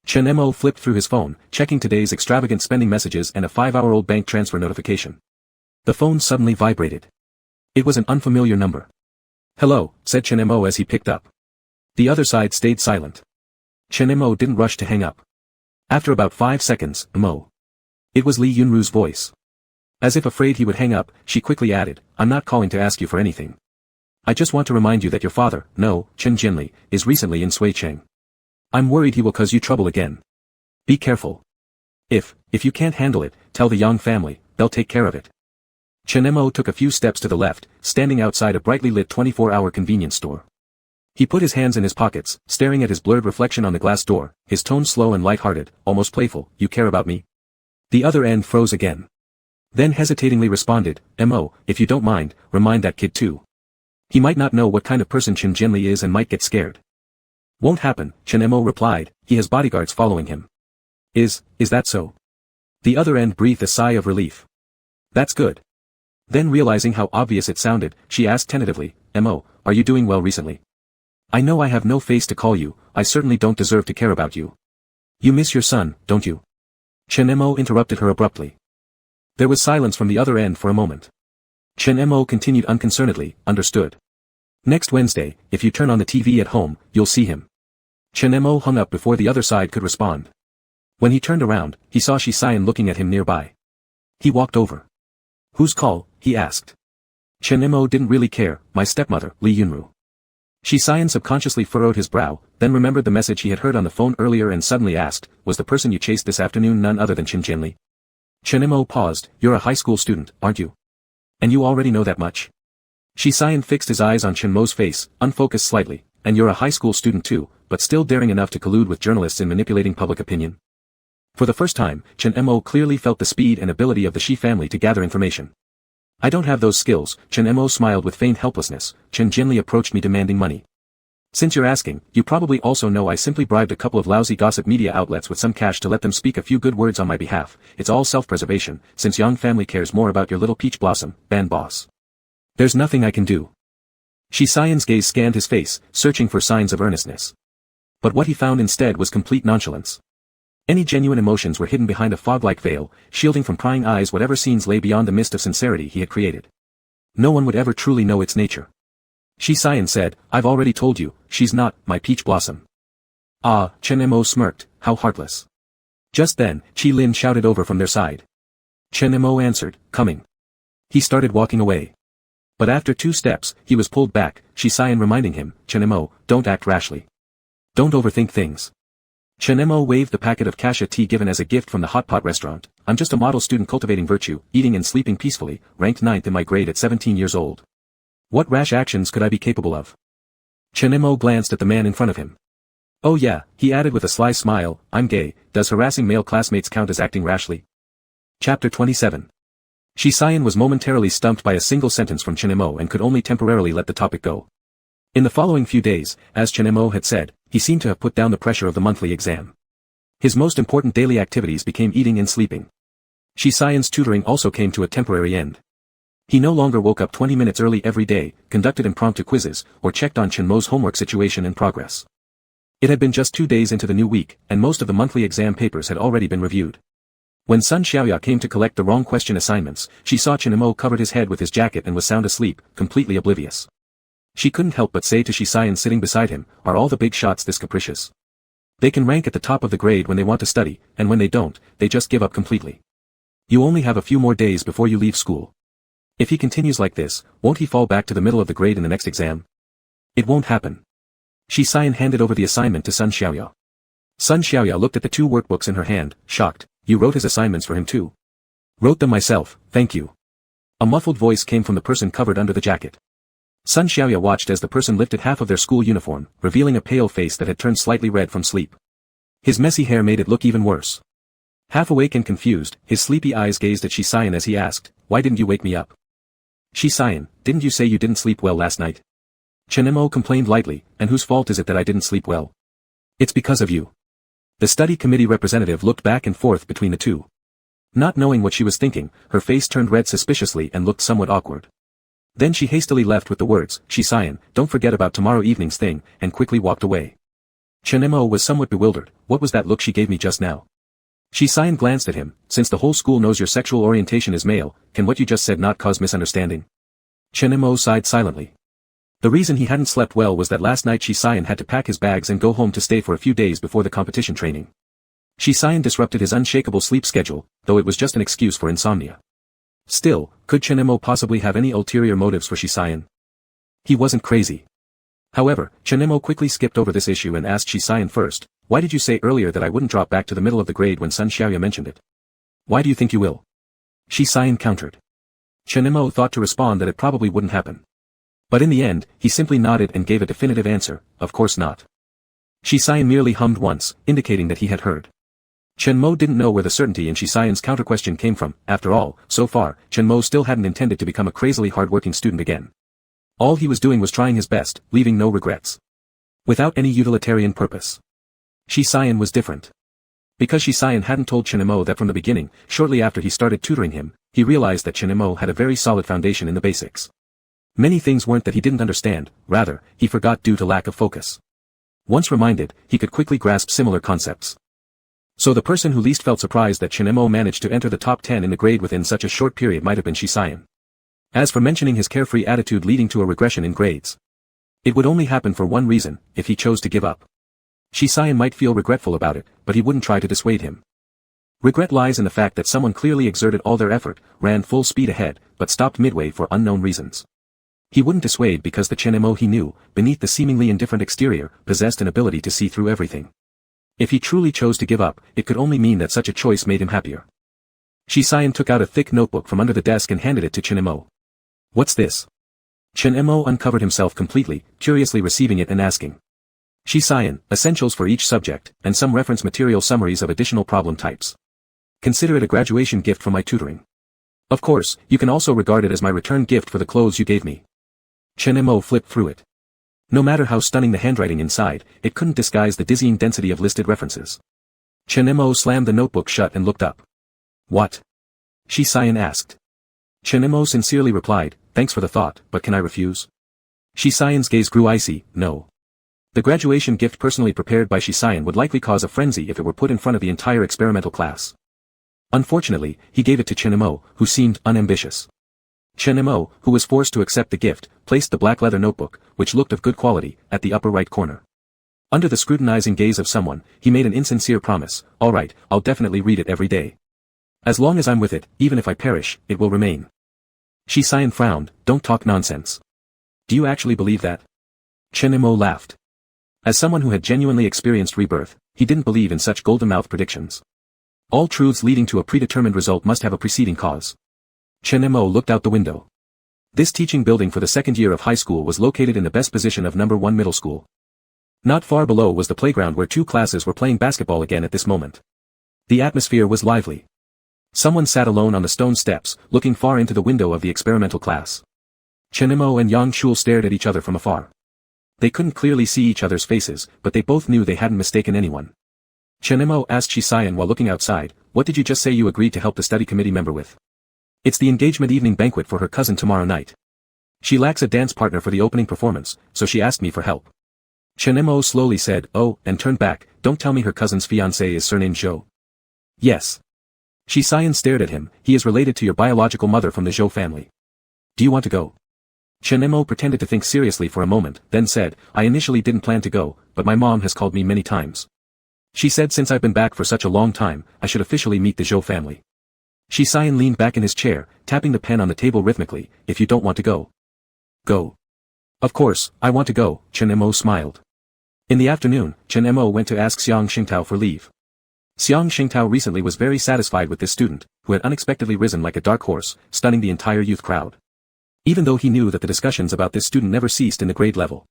Chen-mo flipped through his phone, checking today's extravagant spending messages and a 5-hour-old bank transfer notification. The phone suddenly vibrated. It was an unfamiliar number. Hello, said Chen-mo as he picked up. The other side stayed silent. Chen-mo didn't rush to hang up. After about 5 seconds, Mo. It was Li Yunru's voice. As if afraid he would hang up, she quickly added, I'm not calling to ask you for anything. I just want to remind you that your father, Chen Jinli, is recently in Suicheng. I'm worried he will cause you trouble again. Be careful. If you can't handle it, tell the Yang family, they'll take care of it. Chen-mo took a few steps to the left, standing outside a brightly lit 24-hour convenience store. He put his hands in his pockets, staring at his blurred reflection on the glass door, his tone slow and light-hearted, almost playful, you care about me? The other end froze again. Then hesitatingly responded, Mo, if you don't mind, remind that kid too. He might not know what kind of person Chen Jinli is and might get scared. Won't happen, Chen-mo replied, he has bodyguards following him. Is that so? The other end breathed a sigh of relief. That's good. Then realizing how obvious it sounded, she asked tentatively, Mo, are you doing well recently? I know I have no face to call you, I certainly don't deserve to care about you. You miss your son, don't you? Chen-mo interrupted her abruptly. There was silence from the other end for a moment. Chen-mo continued unconcernedly, understood. Next Wednesday, if you turn on the TV at home, you'll see him. Chen-mo hung up before the other side could respond. When he turned around, he saw Shi Xian looking at him nearby. He walked over. Whose call? He asked. Chen-mo didn't really care, my stepmother, Li Yunru. Shi Xian subconsciously furrowed his brow, then remembered the message he had heard on the phone earlier and suddenly asked, was the person you chased this afternoon none other than Chen Jinli? Chen-mo paused, you're a high school student, aren't you? And you already know that much? Shi Xian fixed his eyes on Chen-mo's face, unfocused slightly, and you're a high school student too, but still daring enough to collude with journalists in manipulating public opinion? For the first time, Chen-mo clearly felt the speed and ability of the Shi family to gather information. I don't have those skills, Chen-mo smiled with feigned helplessness, Chen Jinli approached me demanding money. Since you're asking, you probably also know I simply bribed a couple of lousy gossip media outlets with some cash to let them speak a few good words on my behalf, it's all self-preservation, since Yang family cares more about your little peach blossom, band boss. There's nothing I can do. Shi Xian's gaze scanned his face, searching for signs of earnestness. But what he found instead was complete nonchalance. Any genuine emotions were hidden behind a fog-like veil, shielding from prying eyes whatever scenes lay beyond the mist of sincerity he had created. No one would ever truly know its nature. Shi Xian said, I've already told you, she's not my peach blossom. Ah, Chen-mo smirked, how heartless. Just then, Qi Lin shouted over from their side. Chen-mo answered, coming. He started walking away. But after 2 steps, he was pulled back, Shi Xian reminding him, Chen-mo, don't act rashly. Don't overthink things. Chen-mo waved the packet of kasha tea given as a gift from the hot pot restaurant. I'm just a model student cultivating virtue, eating and sleeping peacefully, ranked 9th in my grade at 17 years old. What rash actions could I be capable of? Chen-mo glanced at the man in front of him. Oh yeah, he added with a sly smile, I'm gay, does harassing male classmates count as acting rashly? Chapter 27. Shi Xian was momentarily stumped by a single sentence from Chen-mo and could only temporarily let the topic go. In the following few days, as Chen-mo had said, he seemed to have put down the pressure of the monthly exam. His most important daily activities became eating and sleeping. Shi Xian's tutoring also came to a temporary end. He no longer woke up 20 minutes early every day, conducted impromptu quizzes, or checked on Chen-mo's homework situation and progress. It had been just 2 days into the new week, and most of the monthly exam papers had already been reviewed. When Sun Xiaoya came to collect the wrong question assignments, she saw Chen-mo covered his head with his jacket and was sound asleep, completely oblivious. She couldn't help but say to Shi Xian sitting beside him, are all the big shots this capricious? They can rank at the top of the grade when they want to study, and when they don't, they just give up completely. You only have a few more days before you leave school. If he continues like this, won't he fall back to the middle of the grade in the next exam? It won't happen. Shi Xian handed over the assignment to Sun Xiaoya. Sun Xiaoya looked at the two workbooks in her hand, shocked. You wrote his assignments for him too? Wrote them myself, thank you. A muffled voice came from the person covered under the jacket. Sun Xiaoya watched as the person lifted half of their school uniform, revealing a pale face that had turned slightly red from sleep. His messy hair made it look even worse. Half awake and confused, his sleepy eyes gazed at Shisayan as he asked, why didn't you wake me up? Shisayan, didn't you say you didn't sleep well last night? Chenemo complained lightly, and whose fault is it that I didn't sleep well? It's because of you. The study committee representative looked back and forth between the two. Not knowing what she was thinking, her face turned red suspiciously and looked somewhat awkward. Then she hastily left with the words, Shisayan, don't forget about tomorrow evening's thing, and quickly walked away. Chenemo was somewhat bewildered. What was that look she gave me just now? Shisayan glanced at him. Since the whole school knows your sexual orientation is male, can what you just said not cause misunderstanding? Chenemo sighed silently. The reason he hadn't slept well was that last night Shisayan had to pack his bags and go home to stay for a few days before the competition training. Shisayan disrupted his unshakable sleep schedule, though it was just an excuse for insomnia. Still, could Chenemo possibly have any ulterior motives for Shisayan? He wasn't crazy. However, Chenemo quickly skipped over this issue and asked Shisayan first, why did you say earlier that I wouldn't drop back to the middle of the grade when Sun Xiaoya mentioned it? Why do you think you will? Shisayan countered. Chenemo thought to respond that it probably wouldn't happen. But in the end, he simply nodded and gave a definitive answer, of course not. Shisayan merely hummed once, indicating that he had heard. Chenmo didn't know where the certainty in Shisayan's counter-question came from. After all, so far, Chenmo still hadn't intended to become a crazily hard-working student again. All he was doing was trying his best, leaving no regrets. Without any utilitarian purpose. Shisayan was different. Because Shisayan hadn't told Chenmo that from the beginning, shortly after he started tutoring him, he realized that Chenmo had a very solid foundation in the basics. Many things weren't that he didn't understand, rather, he forgot due to lack of focus. Once reminded, he could quickly grasp similar concepts. So the person who least felt surprised that Chenemo managed to enter the top 10 in the grade within such a short period might have been Shisayan. As for mentioning his carefree attitude leading to a regression in grades, it would only happen for one reason, if he chose to give up. Shisayan might feel regretful about it, but he wouldn't try to dissuade him. Regret lies in the fact that someone clearly exerted all their effort, ran full speed ahead, but stopped midway for unknown reasons. He wouldn't dissuade because the Chenemo he knew, beneath the seemingly indifferent exterior, possessed an ability to see through everything. If he truly chose to give up, it could only mean that such a choice made him happier. Shisayan took out a thick notebook from under the desk and handed it to Chenemo. What's this? Chenemo uncovered himself completely, curiously receiving it and asking. Shisayan, essentials for each subject, and some reference material summaries of additional problem types. Consider it a graduation gift from my tutoring. Of course, you can also regard it as my return gift for the clothes you gave me. Chenemo flipped through it. No matter how stunning the handwriting inside, it couldn't disguise the dizzying density of listed references. Chenemo slammed the notebook shut and looked up. What? Shisayan asked. Chenemo sincerely replied, thanks for the thought, but can I refuse? Shisayan's gaze grew icy, no. The graduation gift personally prepared by Shisayan would likely cause a frenzy if it were put in front of the entire experimental class. Unfortunately, he gave it to Chenemo, who seemed unambitious. Chenemo, who was forced to accept the gift, placed the black leather notebook, which looked of good quality, at the upper right corner. Under the scrutinizing gaze of someone, he made an insincere promise, all right, I'll definitely read it every day. As long as I'm with it, even if I perish, it will remain. Shisayan frowned, don't talk nonsense. Do you actually believe that? Chenemo laughed. As someone who had genuinely experienced rebirth, he didn't believe in such golden-mouthed predictions. All truths leading to a predetermined result must have a preceding cause. Chenemo looked out the window. This teaching building for the second year of high school was located in the best position of number 1 middle school. Not far below was the playground where 2 classes were playing basketball again at this moment. The atmosphere was lively. Someone sat alone on the stone steps, looking far into the window of the experimental class. Chenemo and Yang Shul stared at each other from afar. They couldn't clearly see each other's faces, but they both knew they hadn't mistaken anyone. Chenemo asked Shisayan while looking outside, what did you just say you agreed to help the study committee member with? It's the engagement evening banquet for her cousin tomorrow night. She lacks a dance partner for the opening performance, so she asked me for help. Chenemo slowly said, oh, and turned back, don't tell me her cousin's fiancé is surnamed Zhou. Yes. Shisayan stared at him, he is related to your biological mother from the Zhou family. Do you want to go? Chenemo pretended to think seriously for a moment, then said, I initially didn't plan to go, but my mom has called me many times. She said since I've been back for such a long time, I should officially meet the Zhou family. Shisayan leaned back in his chair, tapping the pen on the table rhythmically, if you don't want to go. Go. Of course, I want to go, Chenemo smiled. In the afternoon, Chen Mo went to ask Xiang Xingtao for leave. Xiang Xingtao recently was very satisfied with this student, who had unexpectedly risen like a dark horse, stunning the entire youth crowd. Even though he knew that the discussions about this student never ceased in the grade level.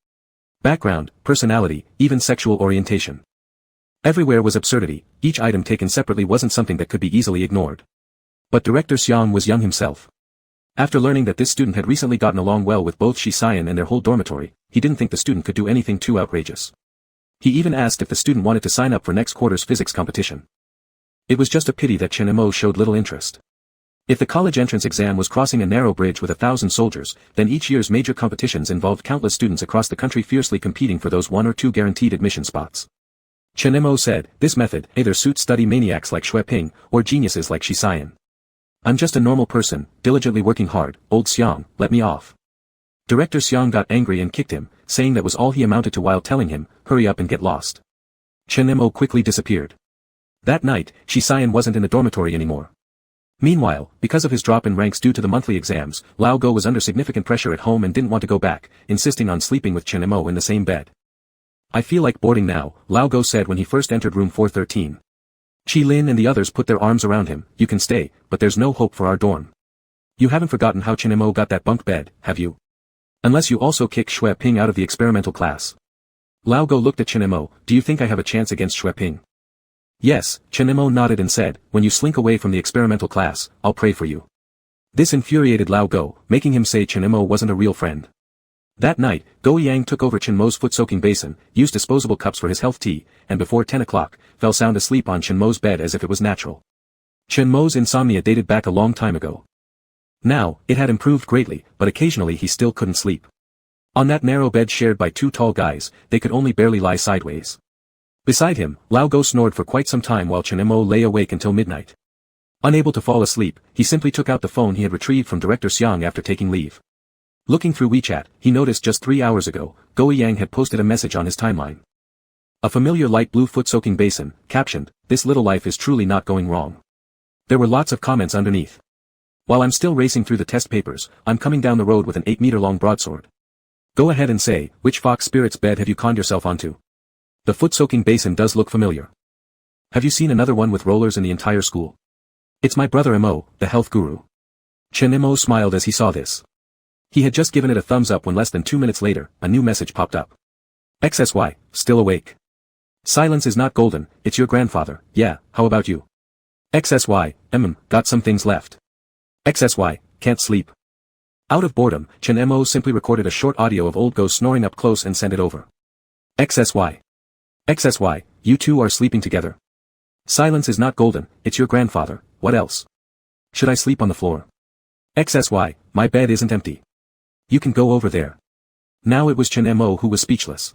Background, personality, even sexual orientation. Everywhere was absurdity, each item taken separately wasn't something that could be easily ignored. But Director Xiang was young himself. After learning that this student had recently gotten along well with both Shi Xian and their whole dormitory, he didn't think the student could do anything too outrageous. He even asked if the student wanted to sign up for next quarter's physics competition. It was just a pity that Chen Mo showed little interest. If the college entrance exam was crossing a narrow bridge with 1,000 soldiers, then each year's major competitions involved countless students across the country fiercely competing for those 1 or 2 guaranteed admission spots. Chen Mo said, this method either suits study maniacs like Xue Ping, or geniuses like Shi Xian. I'm just a normal person, diligently working hard, old Xiang, let me off. Director Xiang got angry and kicked him, saying that was all he amounted to while telling him, hurry up and get lost. Chen Mo quickly disappeared. That night, Shi Xian wasn't in the dormitory anymore. Meanwhile, because of his drop in ranks due to the monthly exams, Lao Go was under significant pressure at home and didn't want to go back, insisting on sleeping with Chen Mo in the same bed. I feel like boarding now, Lao Go said when he first entered room 413. Qi Lin and the others put their arms around him, you can stay, but there's no hope for our dorm. You haven't forgotten how Chen Mo got that bunk bed, have you? Unless you also kick Xue Ping out of the experimental class. Lao Go looked at Chen Mo, do you think I have a chance against Xue Ping? Yes, Chen Mo nodded and said, when you slink away from the experimental class, I'll pray for you. This infuriated Lao Go, making him say Chen Mo wasn't a real friend. That night, Go Yang took over Chen Mo's foot-soaking basin, used disposable cups for his health tea, and before 10 o'clock, fell sound asleep on Chen Mo's bed as if it was natural. Chen Mo's insomnia dated back a long time ago. Now, it had improved greatly, but occasionally he still couldn't sleep. On that narrow bed shared by 2 tall guys, they could only barely lie sideways. Beside him, Lao Go snored for quite some time while Chen Mo lay awake until midnight. Unable to fall asleep, he simply took out the phone he had retrieved from Director Xiang after taking leave. Looking through WeChat, he noticed just 3 hours ago, Go Yang had posted a message on his timeline. A familiar light blue foot-soaking basin, captioned, this little life is truly not going wrong. There were lots of comments underneath. While I'm still racing through the test papers, I'm coming down the road with an 8-meter-long broadsword. Go ahead and say, which fox spirit's bed have you conned yourself onto? The foot-soaking basin does look familiar. Have you seen another one with rollers in the entire school? It's my brother Mo, the health guru. Chen Mo smiled as he saw this. He had just given it a thumbs up when less than 2 minutes later, a new message popped up. XSY, still awake. Silence is not golden, it's your grandfather, yeah, how about you? XSY, got some things left. XSY, can't sleep. Out of boredom, Chen Mo simply recorded a short audio of old Go snoring up close and sent it over. XSY. XSY, you two are sleeping together. Silence is not golden, it's your grandfather, what else? Should I sleep on the floor? XSY, my bed isn't empty. You can go over there. Now it was Chen Mo who was speechless.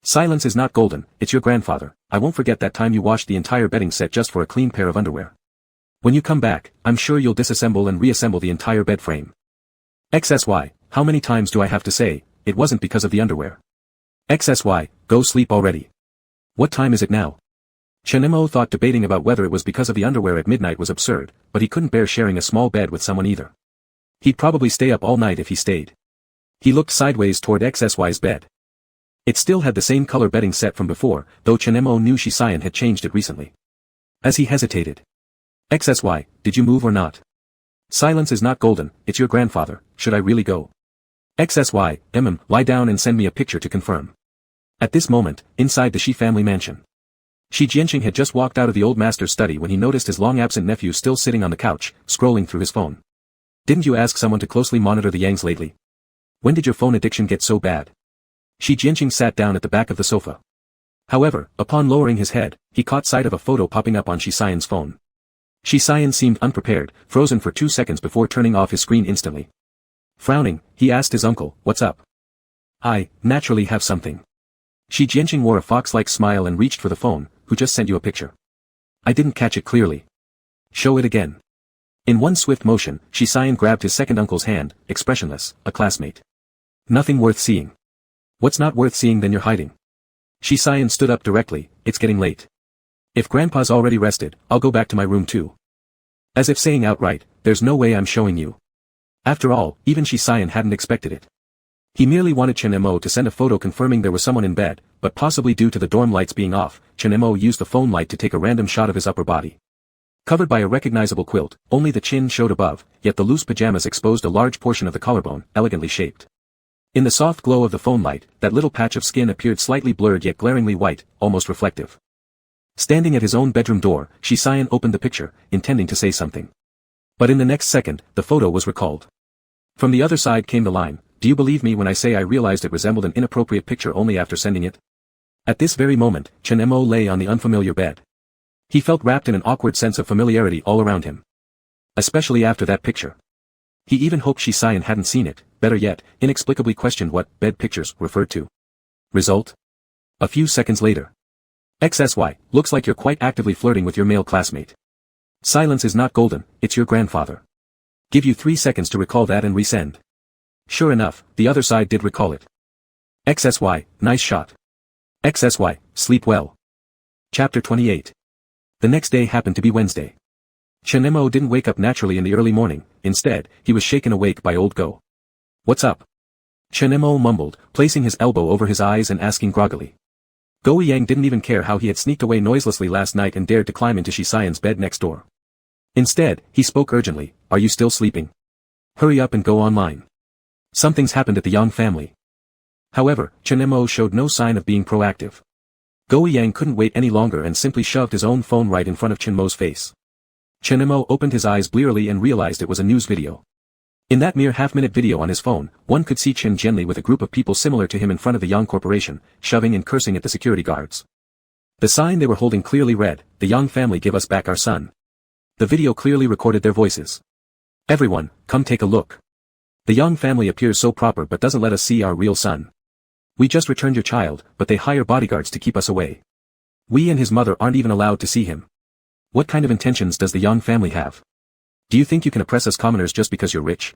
Silence is not golden, it's your grandfather, I won't forget that time you washed the entire bedding set just for a clean pair of underwear. When you come back, I'm sure you'll disassemble and reassemble the entire bed frame. XSY, how many times do I have to say, it wasn't because of the underwear? XSY, go sleep already. What time is it now? Chen Mo thought debating about whether it was because of the underwear at midnight was absurd, but he couldn't bear sharing a small bed with someone either. He'd probably stay up all night if he stayed. He looked sideways toward XSY's bed. It still had the same color bedding set from before, though Chen Mo knew Shi Xian had changed it recently. As he hesitated. XSY, did you move or not? Silence is not golden, it's your grandfather, should I really go? XSY, lie down and send me a picture to confirm. At this moment, inside the Shi family mansion. Shi Jianqing had just walked out of the old master's study when he noticed his long-absent nephew still sitting on the couch, scrolling through his phone. Didn't you ask someone to closely monitor the Yangs lately? When did your phone addiction get so bad? Shi Jianqing sat down at the back of the sofa. However, upon lowering his head, he caught sight of a photo popping up on Shi Xian's phone. Shi Xian seemed unprepared, frozen for 2 seconds before turning off his screen instantly. Frowning, he asked his uncle, what's up? I, naturally have something. Shi Jianqing wore a fox-like smile and reached for the phone, who just sent you a picture. I didn't catch it clearly. Show it again. In one swift motion, Shi Xian grabbed his second uncle's hand, expressionless, a classmate. Nothing worth seeing. What's not worth seeing then you're hiding? Shi Xian stood up directly, it's getting late. If Grandpa's already rested, I'll go back to my room too. As if saying outright, there's no way I'm showing you. After all, even Shi Xian hadn't expected it. He merely wanted Chen Mo to send a photo confirming there was someone in bed, but possibly due to the dorm lights being off, Chen Mo used the phone light to take a random shot of his upper body. Covered by a recognizable quilt, only the chin showed above, yet the loose pajamas exposed a large portion of the collarbone, elegantly shaped. In the soft glow of the phone light, that little patch of skin appeared slightly blurred yet glaringly white, almost reflective. Standing at his own bedroom door, Shi-Xian opened the picture, intending to say something. But in the next second, the photo was recalled. From the other side came the line, "Do you believe me when I say I realized it resembled an inappropriate picture only after sending it?" At this very moment, Chen Mo lay on the unfamiliar bed. He felt wrapped in an awkward sense of familiarity all around him. Especially after that picture. He even hoped Shi-Xian hadn't seen it, better yet, inexplicably questioned what bed pictures referred to. Result? A few seconds later. XSY, looks like you're quite actively flirting with your male classmate. Silence is not golden, it's your grandfather. Give you 3 seconds to recall that and resend. Sure enough, the other side did recall it. XSY, nice shot. XSY, sleep well. Chapter 28. The next day happened to be Wednesday. Chen Mo didn't wake up naturally in the early morning, instead, he was shaken awake by old Go. What's up? Chen Mo mumbled, placing his elbow over his eyes and asking groggily. Go Yang didn't even care how he had sneaked away noiselessly last night and dared to climb into Shi-Xian's bed next door. Instead, he spoke urgently, "Are you still sleeping? Hurry up and go online. Something's happened at the Yang family." However, Chen Mo showed no sign of being proactive. Go Yang couldn't wait any longer and simply shoved his own phone right in front of Chen Mo's face. Chen Mo opened his eyes blearily and realized it was a news video. In that mere half-minute video on his phone, one could see Chen Zhenli with a group of people similar to him in front of the Yang Corporation, shoving and cursing at the security guards. The sign they were holding clearly read, "The Yang family give us back our son." The video clearly recorded their voices. "Everyone, come take a look. The Yang family appears so proper but doesn't let us see our real son. We just returned your child, but they hire bodyguards to keep us away. We and his mother aren't even allowed to see him. What kind of intentions does the Yang family have? Do you think you can oppress us commoners just because you're rich?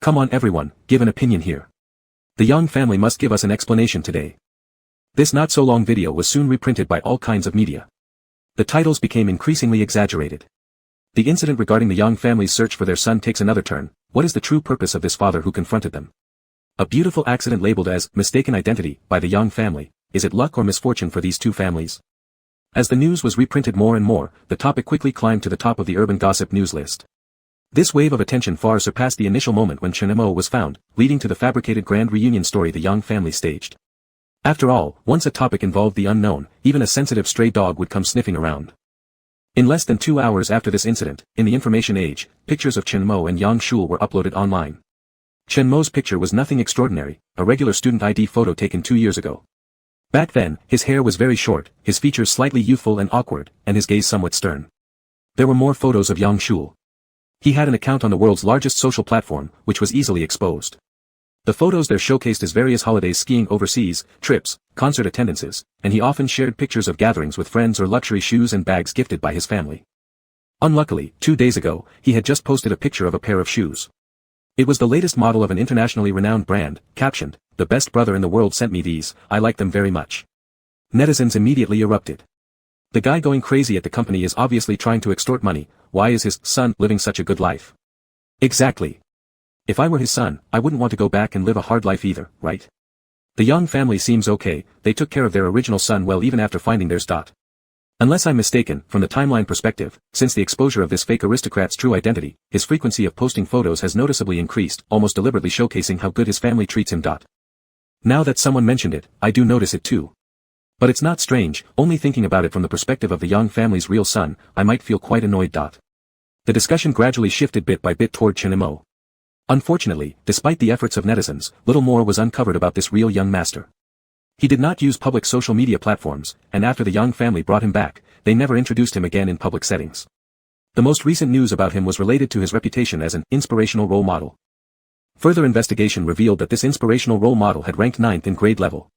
Come on everyone, give an opinion here. The Yang family must give us an explanation today." This not-so-long video was soon reprinted by all kinds of media. The titles became increasingly exaggerated. The incident regarding the Yang family's search for their son takes another turn. What is the true purpose of this father who confronted them? A beautiful accident labeled as mistaken identity by the Yang family. Is it luck or misfortune for these two families? As the news was reprinted more and more, the topic quickly climbed to the top of the urban gossip news list. This wave of attention far surpassed the initial moment when Chen Mo was found, leading to the fabricated grand reunion story the Yang family staged. After all, once a topic involved the unknown, even a sensitive stray dog would come sniffing around. In less than 2 hours after this incident, in the information age, pictures of Chen Mo and Yang Shul were uploaded online. Chen Mo's picture was nothing extraordinary, a regular student ID photo taken 2 years ago. Back then, his hair was very short, his features slightly youthful and awkward, and his gaze somewhat stern. There were more photos of Yang Shul. He had an account on the world's largest social platform, which was easily exposed. The photos there showcased his various holidays, skiing overseas, trips, concert attendances, and he often shared pictures of gatherings with friends or luxury shoes and bags gifted by his family. Unluckily, 2 days ago, he had just posted a picture of a pair of shoes. It was the latest model of an internationally renowned brand, captioned, "The best brother in the world sent me these, I like them very much." Netizens immediately erupted. The guy going crazy at the company is obviously trying to extort money. Why is his son living such a good life? Exactly. If I were his son, I wouldn't want to go back and live a hard life either, right? The Yang family seems okay, they took care of their original son well even after finding theirs. Unless I'm mistaken, from the timeline perspective, since the exposure of this fake aristocrat's true identity, his frequency of posting photos has noticeably increased, almost deliberately showcasing how good his family treats him. Now that someone mentioned it, I do notice it too. But it's not strange, only thinking about it from the perspective of the Yang family's real son, I might feel quite annoyed. The discussion gradually shifted bit by bit toward Chen Mo. Unfortunately, despite the efforts of netizens, little more was uncovered about this real young master. He did not use public social media platforms, and after the Yang family brought him back, they never introduced him again in public settings. The most recent news about him was related to his reputation as an inspirational role model. Further investigation revealed that this inspirational role model had ranked 9th in grade level.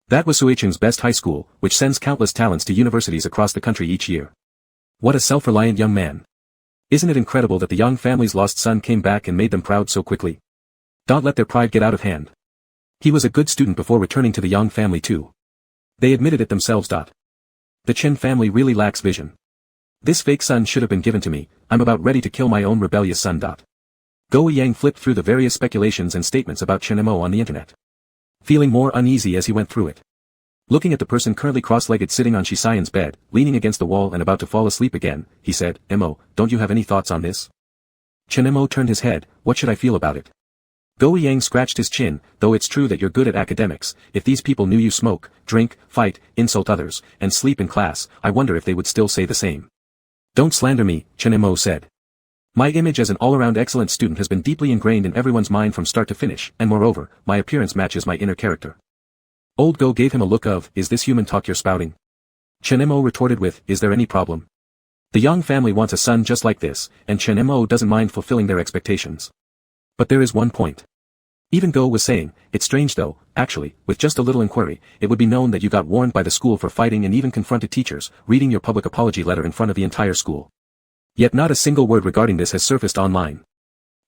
That was Suicheng's best high school, which sends countless talents to universities across the country each year. What a self-reliant young man. Isn't it incredible that the Yang family's lost son came back and made them proud so quickly? Don't let their pride get out of hand. He was a good student before returning to the Yang family too. They admitted it themselves. The Chen family really lacks vision. This fake son should have been given to me, I'm about ready to kill my own rebellious son. Go Yang flipped through the various speculations and statements about Chen Mo on the internet, feeling more uneasy as he went through it. Looking at the person currently cross-legged sitting on Shisayan's bed, leaning against the wall and about to fall asleep again, he said, "Mo, don't you have any thoughts on this?" Chen Mo turned his head. "What should I feel about it?" Go Yang scratched his chin. "Though it's true that you're good at academics, if these people knew you smoke, drink, fight, insult others, and sleep in class, I wonder if they would still say the same." "Don't slander me," Chen Mo said. "My image as an all-around excellent student has been deeply ingrained in everyone's mind from start to finish, and moreover, my appearance matches my inner character." Old Go gave him a look of, "Is this human talk you're spouting?" Chen Mo retorted with, "Is there any problem? The Yang family wants a son just like this, and Chen Mo doesn't mind fulfilling their expectations. But there is one point." Even Go was saying, "It's strange though, actually, with just a little inquiry, it would be known that you got warned by the school for fighting and even confronted teachers, reading your public apology letter in front of the entire school. Yet not a single word regarding this has surfaced online.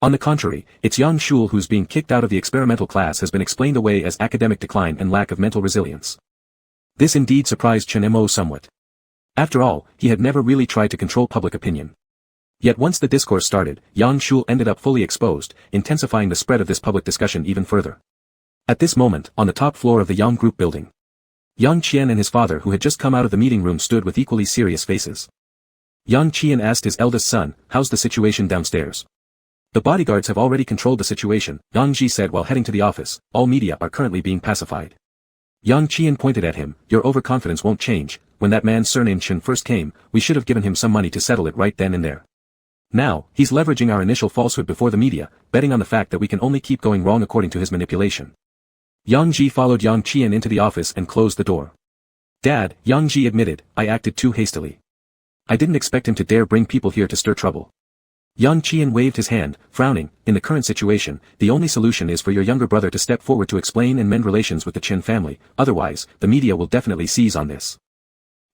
On the contrary, it's Yang Shul who's being kicked out of the experimental class has been explained away as academic decline and lack of mental resilience." This indeed surprised Chen Mo somewhat. After all, he had never really tried to control public opinion. Yet once the discourse started, Yang Shul ended up fully exposed, intensifying the spread of this public discussion even further. At this moment, on the top floor of the Yang Group building, Yang Qian and his father who had just come out of the meeting room stood with equally serious faces. Yang Qian asked his eldest son, "How's the situation downstairs?" "The bodyguards have already controlled the situation," Yang Ji said while heading to the office. "All media are currently being pacified." Yang Qian pointed at him, "Your overconfidence won't change. When that man's surname Chen first came, we should have given him some money to settle it right then and there. Now, he's leveraging our initial falsehood before the media, betting on the fact that we can only keep going wrong according to his manipulation." Yang Ji followed Yang Qian into the office and closed the door. "Dad," Yang Ji admitted, "I acted too hastily. I didn't expect him to dare bring people here to stir trouble." Yang Qian waved his hand, frowning. "In the current situation, the only solution is for your younger brother to step forward to explain and mend relations with the Chen family, otherwise, the media will definitely seize on this."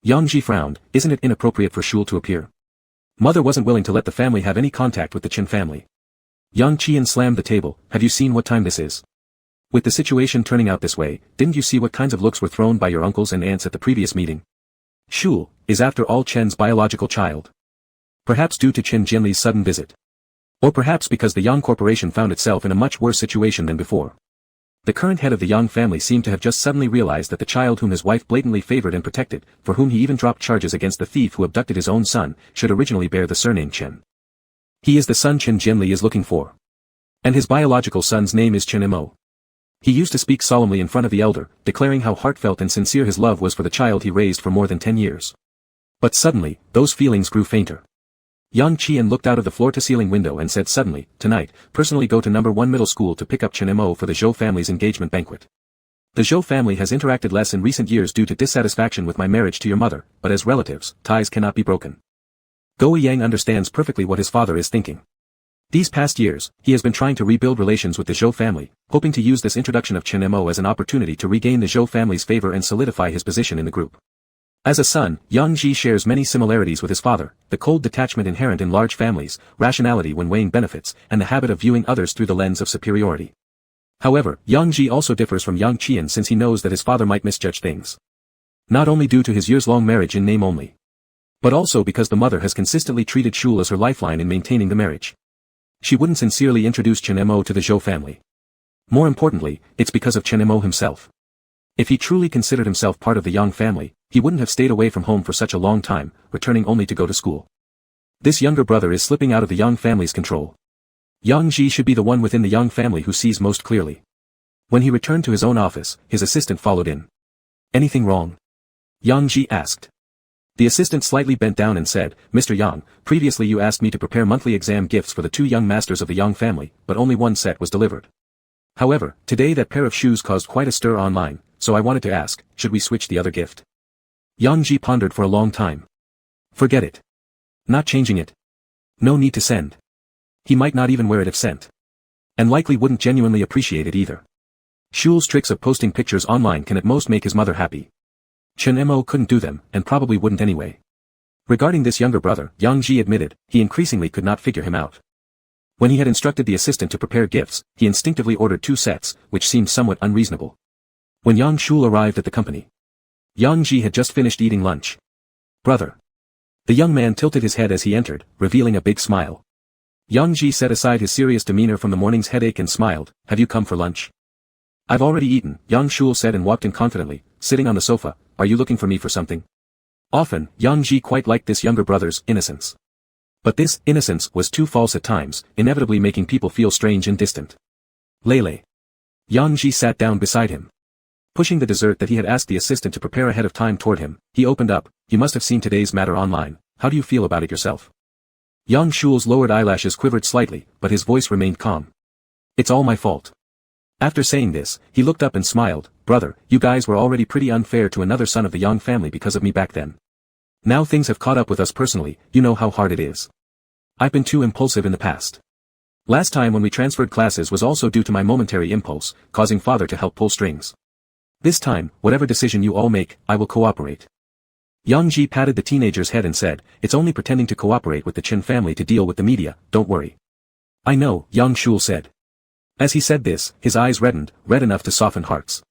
Yang Ji frowned. "Isn't it inappropriate for Shul to appear? Mother wasn't willing to let the family have any contact with the Chen family." Yang Qian slammed the table. "Have you seen what time this is? With the situation turning out this way, didn't you see what kinds of looks were thrown by your uncles and aunts at the previous meeting? Shul is after all Chen's biological child. Perhaps due to Chen Jianli's sudden visit. Or perhaps because the Yang Corporation found itself in a much worse situation than before. The current head of the Yang family seemed to have just suddenly realized that the child whom his wife blatantly favored and protected, for whom he even dropped charges against the thief who abducted his own son, should originally bear the surname Chen. He is the son Chen Jianli is looking for. And his biological son's name is Chen Mo. He used to speak solemnly in front of the elder, declaring how heartfelt and sincere his love was for the child he raised for more than 10 years. But suddenly, those feelings grew fainter. Yang Qian looked out of the floor-to-ceiling window and said suddenly, "Tonight, personally go to number 1 middle school to pick up Chen Mo for the Zhou family's engagement banquet. The Zhou family has interacted less in recent years due to dissatisfaction with my marriage to your mother, but as relatives, ties cannot be broken." Go Yang understands perfectly what his father is thinking. These past years, he has been trying to rebuild relations with the Zhou family, hoping to use this introduction of Chen Mo as an opportunity to regain the Zhou family's favor and solidify his position in the group. As a son, Yang Ji shares many similarities with his father: the cold detachment inherent in large families, rationality when weighing benefits, and the habit of viewing others through the lens of superiority. However, Yang Ji also differs from Yang Qian since he knows that his father might misjudge things. Not only due to his years-long marriage in name only, but also because the mother has consistently treated Shul as her lifeline in maintaining the marriage. She wouldn't sincerely introduce Chen Mo to the Zhou family. More importantly, it's because of Chen Mo himself. If he truly considered himself part of the Yang family, he wouldn't have stayed away from home for such a long time, returning only to go to school. This younger brother is slipping out of the Yang family's control. Yang Ji should be the one within the Yang family who sees most clearly. When he returned to his own office, his assistant followed in. "Anything wrong?" Yang Ji asked. The assistant slightly bent down and said, "Mr. Yang, previously you asked me to prepare monthly exam gifts for the 2 young masters of the Yang family, but only 1 set was delivered. However, today that pair of shoes caused quite a stir online, so I wanted to ask, should we switch the other gift?" Yang Ji pondered for a long time. "Forget it. Not changing it. No need to send. He might not even wear it if sent. And likely wouldn't genuinely appreciate it either. Shul's tricks of posting pictures online can at most make his mother happy. Chen Mo couldn't do them, and probably wouldn't anyway." Regarding this younger brother, Yang Ji admitted, he increasingly could not figure him out. When he had instructed the assistant to prepare gifts, he instinctively ordered 2 sets, which seemed somewhat unreasonable. When Yang Shul arrived at the company, Yang Ji had just finished eating lunch. "Brother." The young man tilted his head as he entered, revealing a big smile. Yang Ji set aside his serious demeanor from the morning's headache and smiled, "Have you come for lunch?" "I've already eaten," Yang Shul said and walked in confidently, sitting on the sofa. "Are you looking for me for something?" Often, Yang Ji quite liked this younger brother's innocence. But this innocence was too false at times, inevitably making people feel strange and distant. "Lele." Yang Ji sat down beside him. Pushing the dessert that he had asked the assistant to prepare ahead of time toward him, he opened up, "You must have seen today's matter online. How do you feel about it yourself?" Yang Shul's lowered eyelashes quivered slightly, but his voice remained calm. "It's all my fault." After saying this, he looked up and smiled, "Brother, you guys were already pretty unfair to another son of the Yang family because of me back then. Now things have caught up with us personally, you know how hard it is. I've been too impulsive in the past. Last time when we transferred classes was also due to my momentary impulse, causing father to help pull strings. This time, whatever decision you all make, I will cooperate." Yang Ji patted the teenager's head and said, "It's only pretending to cooperate with the Chen family to deal with the media, don't worry." "I know," Yang Shul said. As he said this, his eyes reddened, red enough to soften hearts.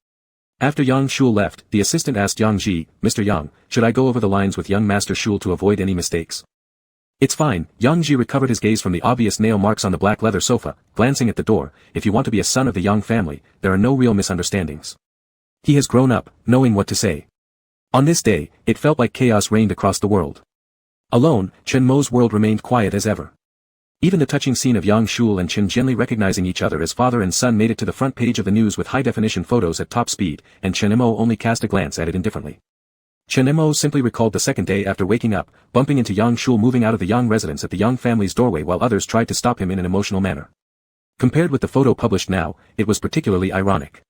After Yang Shul left, the assistant asked Yang Ji, "Mr. Yang, should I go over the lines with young Master Shul to avoid any mistakes?" "It's fine." Yang Ji recovered his gaze from the obvious nail marks on the black leather sofa, glancing at the door. "If you want to be a son of the Yang family, there are no real misunderstandings." He has grown up, knowing what to say. On this day, it felt like chaos reigned across the world. Alone, Chen Mo's world remained quiet as ever. Even the touching scene of Yang Shul and Chen Jianli recognizing each other as father and son made it to the front page of the news with high-definition photos at top speed, and Chen Mo only cast a glance at it indifferently. Chen Mo simply recalled the second day after waking up, bumping into Yang Shul moving out of the Yang residence at the Yang family's doorway while others tried to stop him in an emotional manner. Compared with the photo published now, it was particularly ironic.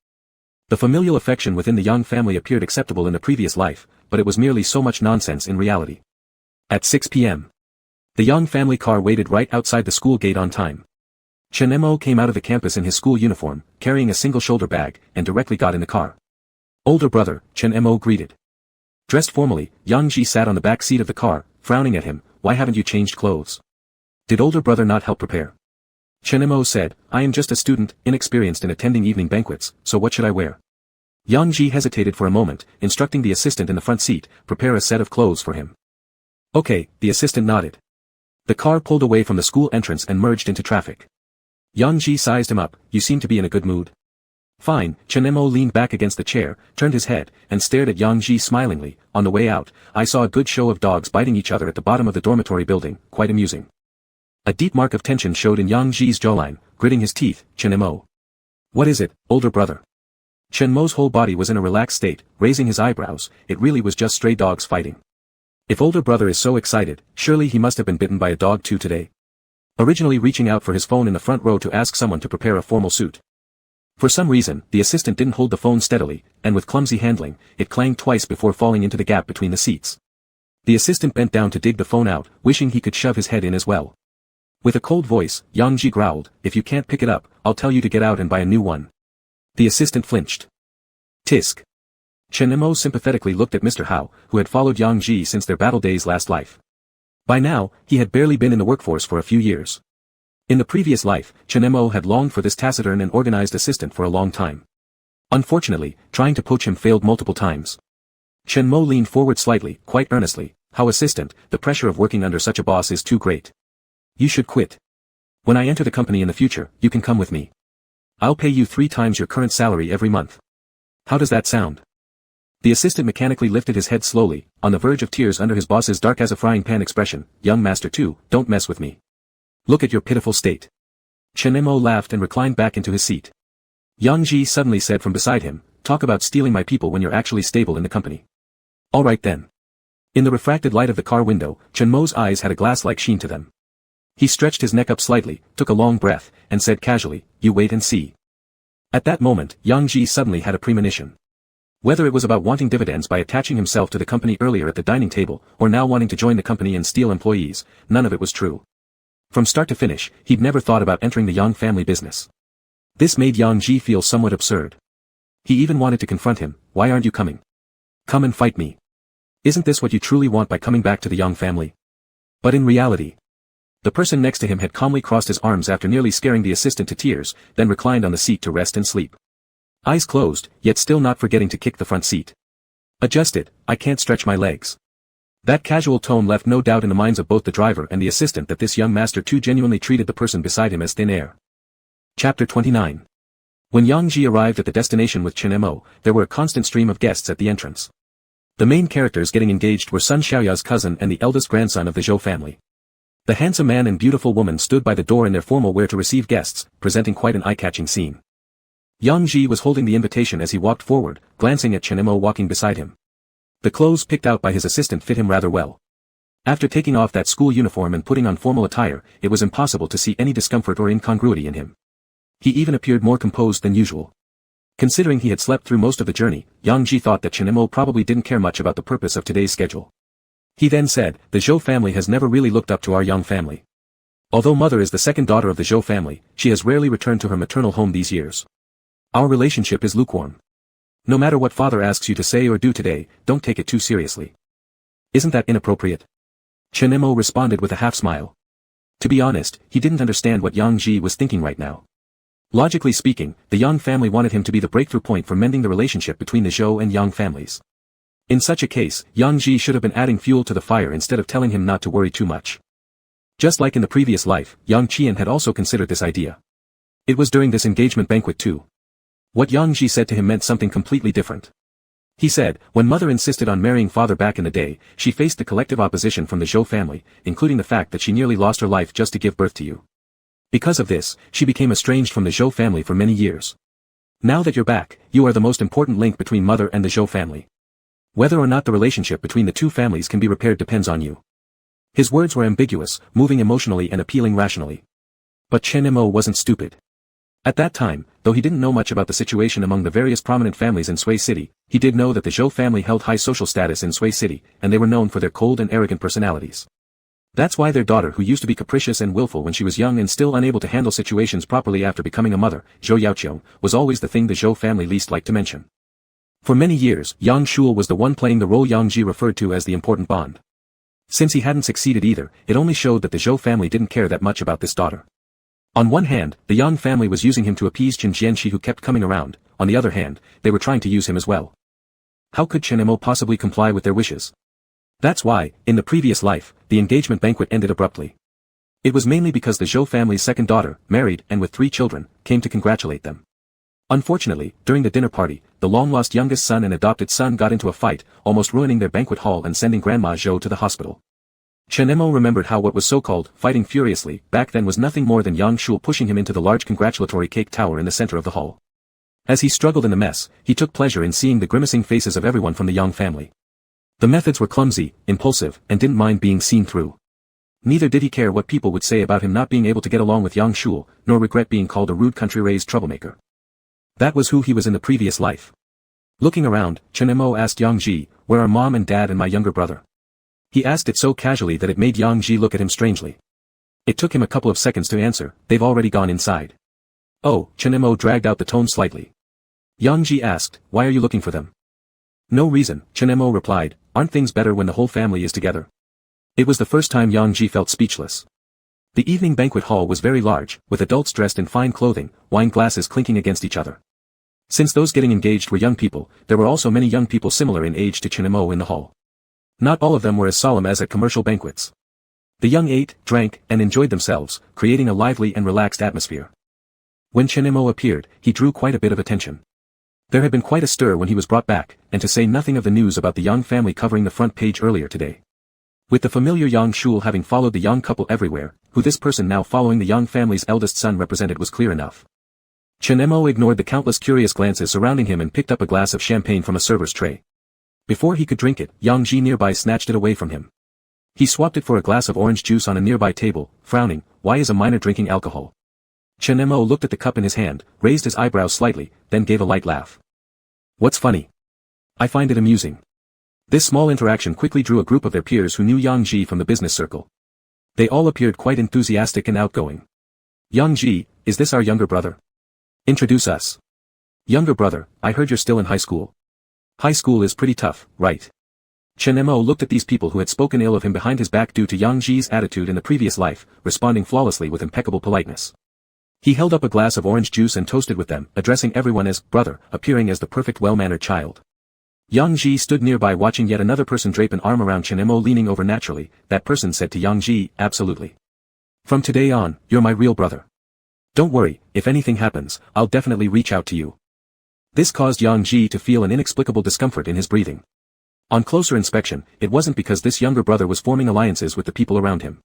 The familial affection within the Yang family appeared acceptable in the previous life, but it was merely so much nonsense in reality. At 6 p.m. The Yang family car waited right outside the school gate on time. Chen Mo came out of the campus in his school uniform, carrying a single shoulder bag, and directly got in the car. Older brother, Chen Mo greeted. Dressed formally, Yang Ji sat on the back seat of the car, frowning at him, "Why haven't you changed clothes? Did older brother not help prepare?" Chen Mo said, "I am just a student, inexperienced in attending evening banquets, so what should I wear?" Yang Ji hesitated for a moment, instructing the assistant in the front seat, "Prepare a set of clothes for him." "Okay," the assistant nodded. The car pulled away from the school entrance and merged into traffic. Yang Ji sized him up, "You seem to be in a good mood." "Fine." Chen Mo leaned back against the chair, turned his head, and stared at Yang Ji smilingly. "On the way out, I saw a good show of dogs biting each other at the bottom of the dormitory building, quite amusing." A deep mark of tension showed in Yang Ji's jawline, gritting his teeth. "Chen Mo. What is it, older brother?" Chen Mo's whole body was in a relaxed state, raising his eyebrows. It really was just stray dogs fighting. If older brother is so excited, surely he must have been bitten by a dog too today. Originally reaching out for his phone in the front row to ask someone to prepare a formal suit. For some reason, the assistant didn't hold the phone steadily, and with clumsy handling, it clanged twice before falling into the gap between the seats. The assistant bent down to dig the phone out, wishing he could shove his head in as well. With a cold voice, Yang Ji growled, "If you can't pick it up, I'll tell you to get out and buy a new one." The assistant flinched. Tisk. Chen Mo sympathetically looked at Mr. Hao, who had followed Yang Ji since their battle days last life. By now, he had barely been in the workforce for a few years. In the previous life, Chen Mo had longed for this taciturn and organized assistant for a long time. Unfortunately, trying to poach him failed multiple times. Chen Mo leaned forward slightly, quite earnestly. "How assistant, the pressure of working under such a boss is too great. You should quit. When I enter the company in the future, you can come with me. I'll pay you 3 times your current salary every month. How does that sound?" The assistant mechanically lifted his head slowly, on the verge of tears under his boss's dark as a frying pan expression. "Young master too, don't mess with me. Look at your pitiful state." Chen Mo laughed and reclined back into his seat. Yang Ji suddenly said from beside him, "Talk about stealing my people when you're actually stable in the company. All right then." In the refracted light of the car window, Chen Mo's eyes had a glass-like sheen to them. He stretched his neck up slightly, took a long breath, and said casually, "You wait and see." At that moment, Yang Ji suddenly had a premonition. Whether it was about wanting dividends by attaching himself to the company earlier at the dining table, or now wanting to join the company and steal employees, none of it was true. From start to finish, he'd never thought about entering the Yang family business. This made Yang Ji feel somewhat absurd. He even wanted to confront him. "Why aren't you coming? Come and fight me. Isn't this what you truly want by coming back to the Yang family?" But in reality, the person next to him had calmly crossed his arms after nearly scaring the assistant to tears, then reclined on the seat to rest and sleep. Eyes closed, yet still not forgetting to kick the front seat. "Adjust it, I can't stretch my legs." That casual tone left no doubt in the minds of both the driver and the assistant that this young master too genuinely treated the person beside him as thin air. Chapter 29. When Yang Ji arrived at the destination with Chen Mo, there were a constant stream of guests at the entrance. The main characters getting engaged were Sun Xiaoya's cousin and the eldest grandson of the Zhou family. The handsome man and beautiful woman stood by the door in their formal wear to receive guests, presenting quite an eye-catching scene. Yang Ji was holding the invitation as he walked forward, glancing at Chen Mo walking beside him. The clothes picked out by his assistant fit him rather well. After taking off that school uniform and putting on formal attire, it was impossible to see any discomfort or incongruity in him. He even appeared more composed than usual. Considering he had slept through most of the journey, Yang Ji thought that Chen Mo probably didn't care much about the purpose of today's schedule. He then said, "The Zhou family has never really looked up to our Yang family. Although mother is the second daughter of the Zhou family, she has rarely returned to her maternal home these years. Our relationship is lukewarm. No matter what father asks you to say or do today, don't take it too seriously. Isn't that inappropriate?" Chen Mo responded with a half-smile. To be honest, he didn't understand what Yang Ji was thinking right now. Logically speaking, the Yang family wanted him to be the breakthrough point for mending the relationship between the Zhou and Yang families. In such a case, Yang Ji should have been adding fuel to the fire instead of telling him not to worry too much. Just like in the previous life, Yang Qian had also considered this idea. It was during this engagement banquet too. What Yang Ji said to him meant something completely different. He said, when mother insisted on marrying father back in the day, she faced the collective opposition from the Zhou family, including the fact that she nearly lost her life just to give birth to you. Because of this, she became estranged from the Zhou family for many years. Now that you're back, you are the most important link between mother and the Zhou family. Whether or not the relationship between the two families can be repaired depends on you. His words were ambiguous, moving emotionally and appealing rationally. But Chen Mo wasn't stupid. At that time, though he didn't know much about the situation among the various prominent families in Sui City, he did know that the Zhou family held high social status in Sui City, and they were known for their cold and arrogant personalities. That's why their daughter, who used to be capricious and willful when she was young and still unable to handle situations properly after becoming a mother, Zhou Yaoqiu, was always the thing the Zhou family least liked to mention. For many years, Yang Shul was the one playing the role Yang Ji referred to as the important bond. Since he hadn't succeeded either, it only showed that the Zhou family didn't care that much about this daughter. On one hand, the Yang family was using him to appease Chen Jianxi, who kept coming around. On the other hand, they were trying to use him as well. How could Chen Mo possibly comply with their wishes? That's why, in the previous life, the engagement banquet ended abruptly. It was mainly because the Zhou family's second daughter, married and with 3 children, came to congratulate them. Unfortunately, during the dinner party, the long-lost youngest son and adopted son got into a fight, almost ruining their banquet hall and sending Grandma Zhou to the hospital. Chen Mo remembered how what was so-called fighting furiously back then was nothing more than Yang Shul pushing him into the large congratulatory cake tower in the center of the hall. As he struggled in the mess, he took pleasure in seeing the grimacing faces of everyone from the Yang family. The methods were clumsy, impulsive, and didn't mind being seen through. Neither did he care what people would say about him not being able to get along with Yang Shul, nor regret being called a rude country-raised troublemaker. That was who he was in the previous life. Looking around, Chen Mo asked Yang Ji, "Where are mom and dad and my younger brother?" He asked it so casually that it made Yang Ji look at him strangely. It took him a couple of seconds to answer, "They've already gone inside." Oh, Chen Mo dragged out the tone slightly. Yang Ji asked, "Why are you looking for them?" "No reason," Chen Mo replied, "Aren't things better when the whole family is together?" It was the first time Yang Ji felt speechless. The evening banquet hall was very large, with adults dressed in fine clothing, wine glasses clinking against each other. Since those getting engaged were young people, there were also many young people similar in age to Chen Mo in the hall. Not all of them were as solemn as at commercial banquets. The young ate, drank, and enjoyed themselves, creating a lively and relaxed atmosphere. When Chen Mo appeared, he drew quite a bit of attention. There had been quite a stir when he was brought back, and to say nothing of the news about the Yang family covering the front page earlier today. With the familiar Yang Shul having followed the Yang couple everywhere, who this person now following the Yang family's eldest son represented was clear enough. Chen Mo ignored the countless curious glances surrounding him and picked up a glass of champagne from a server's tray. Before he could drink it, Yang Ji nearby snatched it away from him. He swapped it for a glass of orange juice on a nearby table, frowning, "Why is a minor drinking alcohol?" Chen Mo looked at the cup in his hand, raised his eyebrows slightly, then gave a light laugh. "What's funny? I find it amusing." This small interaction quickly drew a group of their peers who knew Yang Ji from the business circle. They all appeared quite enthusiastic and outgoing. "Yang Ji, is this our younger brother? Introduce us." "Younger brother, I heard you're still in high school. High school is pretty tough, right?" Chen Mo looked at these people who had spoken ill of him behind his back due to Yang Ji's attitude in the previous life, responding flawlessly with impeccable politeness. He held up a glass of orange juice and toasted with them, addressing everyone as brother, appearing as the perfect well-mannered child. Yang Ji stood nearby watching yet another person drape an arm around Chen Mo leaning over naturally. That person said to Yang Ji, absolutely. From today on, you're my real brother. Don't worry, if anything happens, I'll definitely reach out to you. This caused Yang Ji to feel an inexplicable discomfort in his breathing. On closer inspection, it wasn't because this younger brother was forming alliances with the people around him.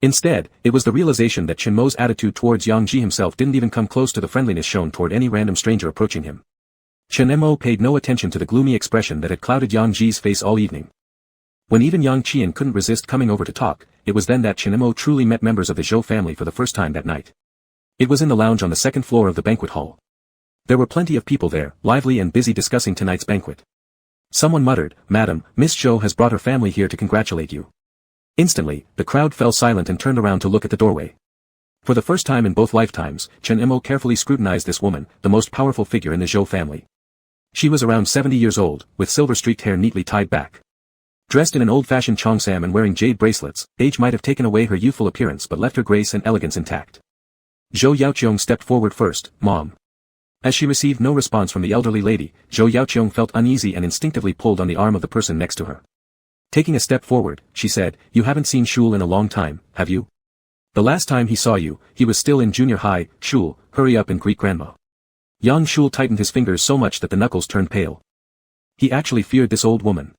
Instead, it was the realization that Chen Mo's attitude towards Yang Ji himself didn't even come close to the friendliness shown toward any random stranger approaching him. Chen Mo paid no attention to the gloomy expression that had clouded Yang Ji's face all evening. When even Yang Qian couldn't resist coming over to talk, it was then that Chen Mo truly met members of the Zhou family for the first time that night. It was in the lounge on the second floor of the banquet hall. There were plenty of people there, lively and busy discussing tonight's banquet. Someone muttered, "Madam, Miss Zhou has brought her family here to congratulate you." Instantly, the crowd fell silent and turned around to look at the doorway. For the first time in both lifetimes, Chen Mo carefully scrutinized this woman, the most powerful figure in the Zhou family. She was around 70 years old, with silver-streaked hair neatly tied back. Dressed in an old-fashioned cheongsam and wearing jade bracelets, age might have taken away her youthful appearance but left her grace and elegance intact. Zhou Yaoqiong stepped forward first, "Mom." As she received no response from the elderly lady, Zhou Yaoqiong felt uneasy and instinctively pulled on the arm of the person next to her. Taking a step forward, she said, "You haven't seen Shul in a long time, have you? The last time he saw you, he was still in junior high. Shul, hurry up and greet Grandma." Yang Shul tightened his fingers so much that the knuckles turned pale. He actually feared this old woman.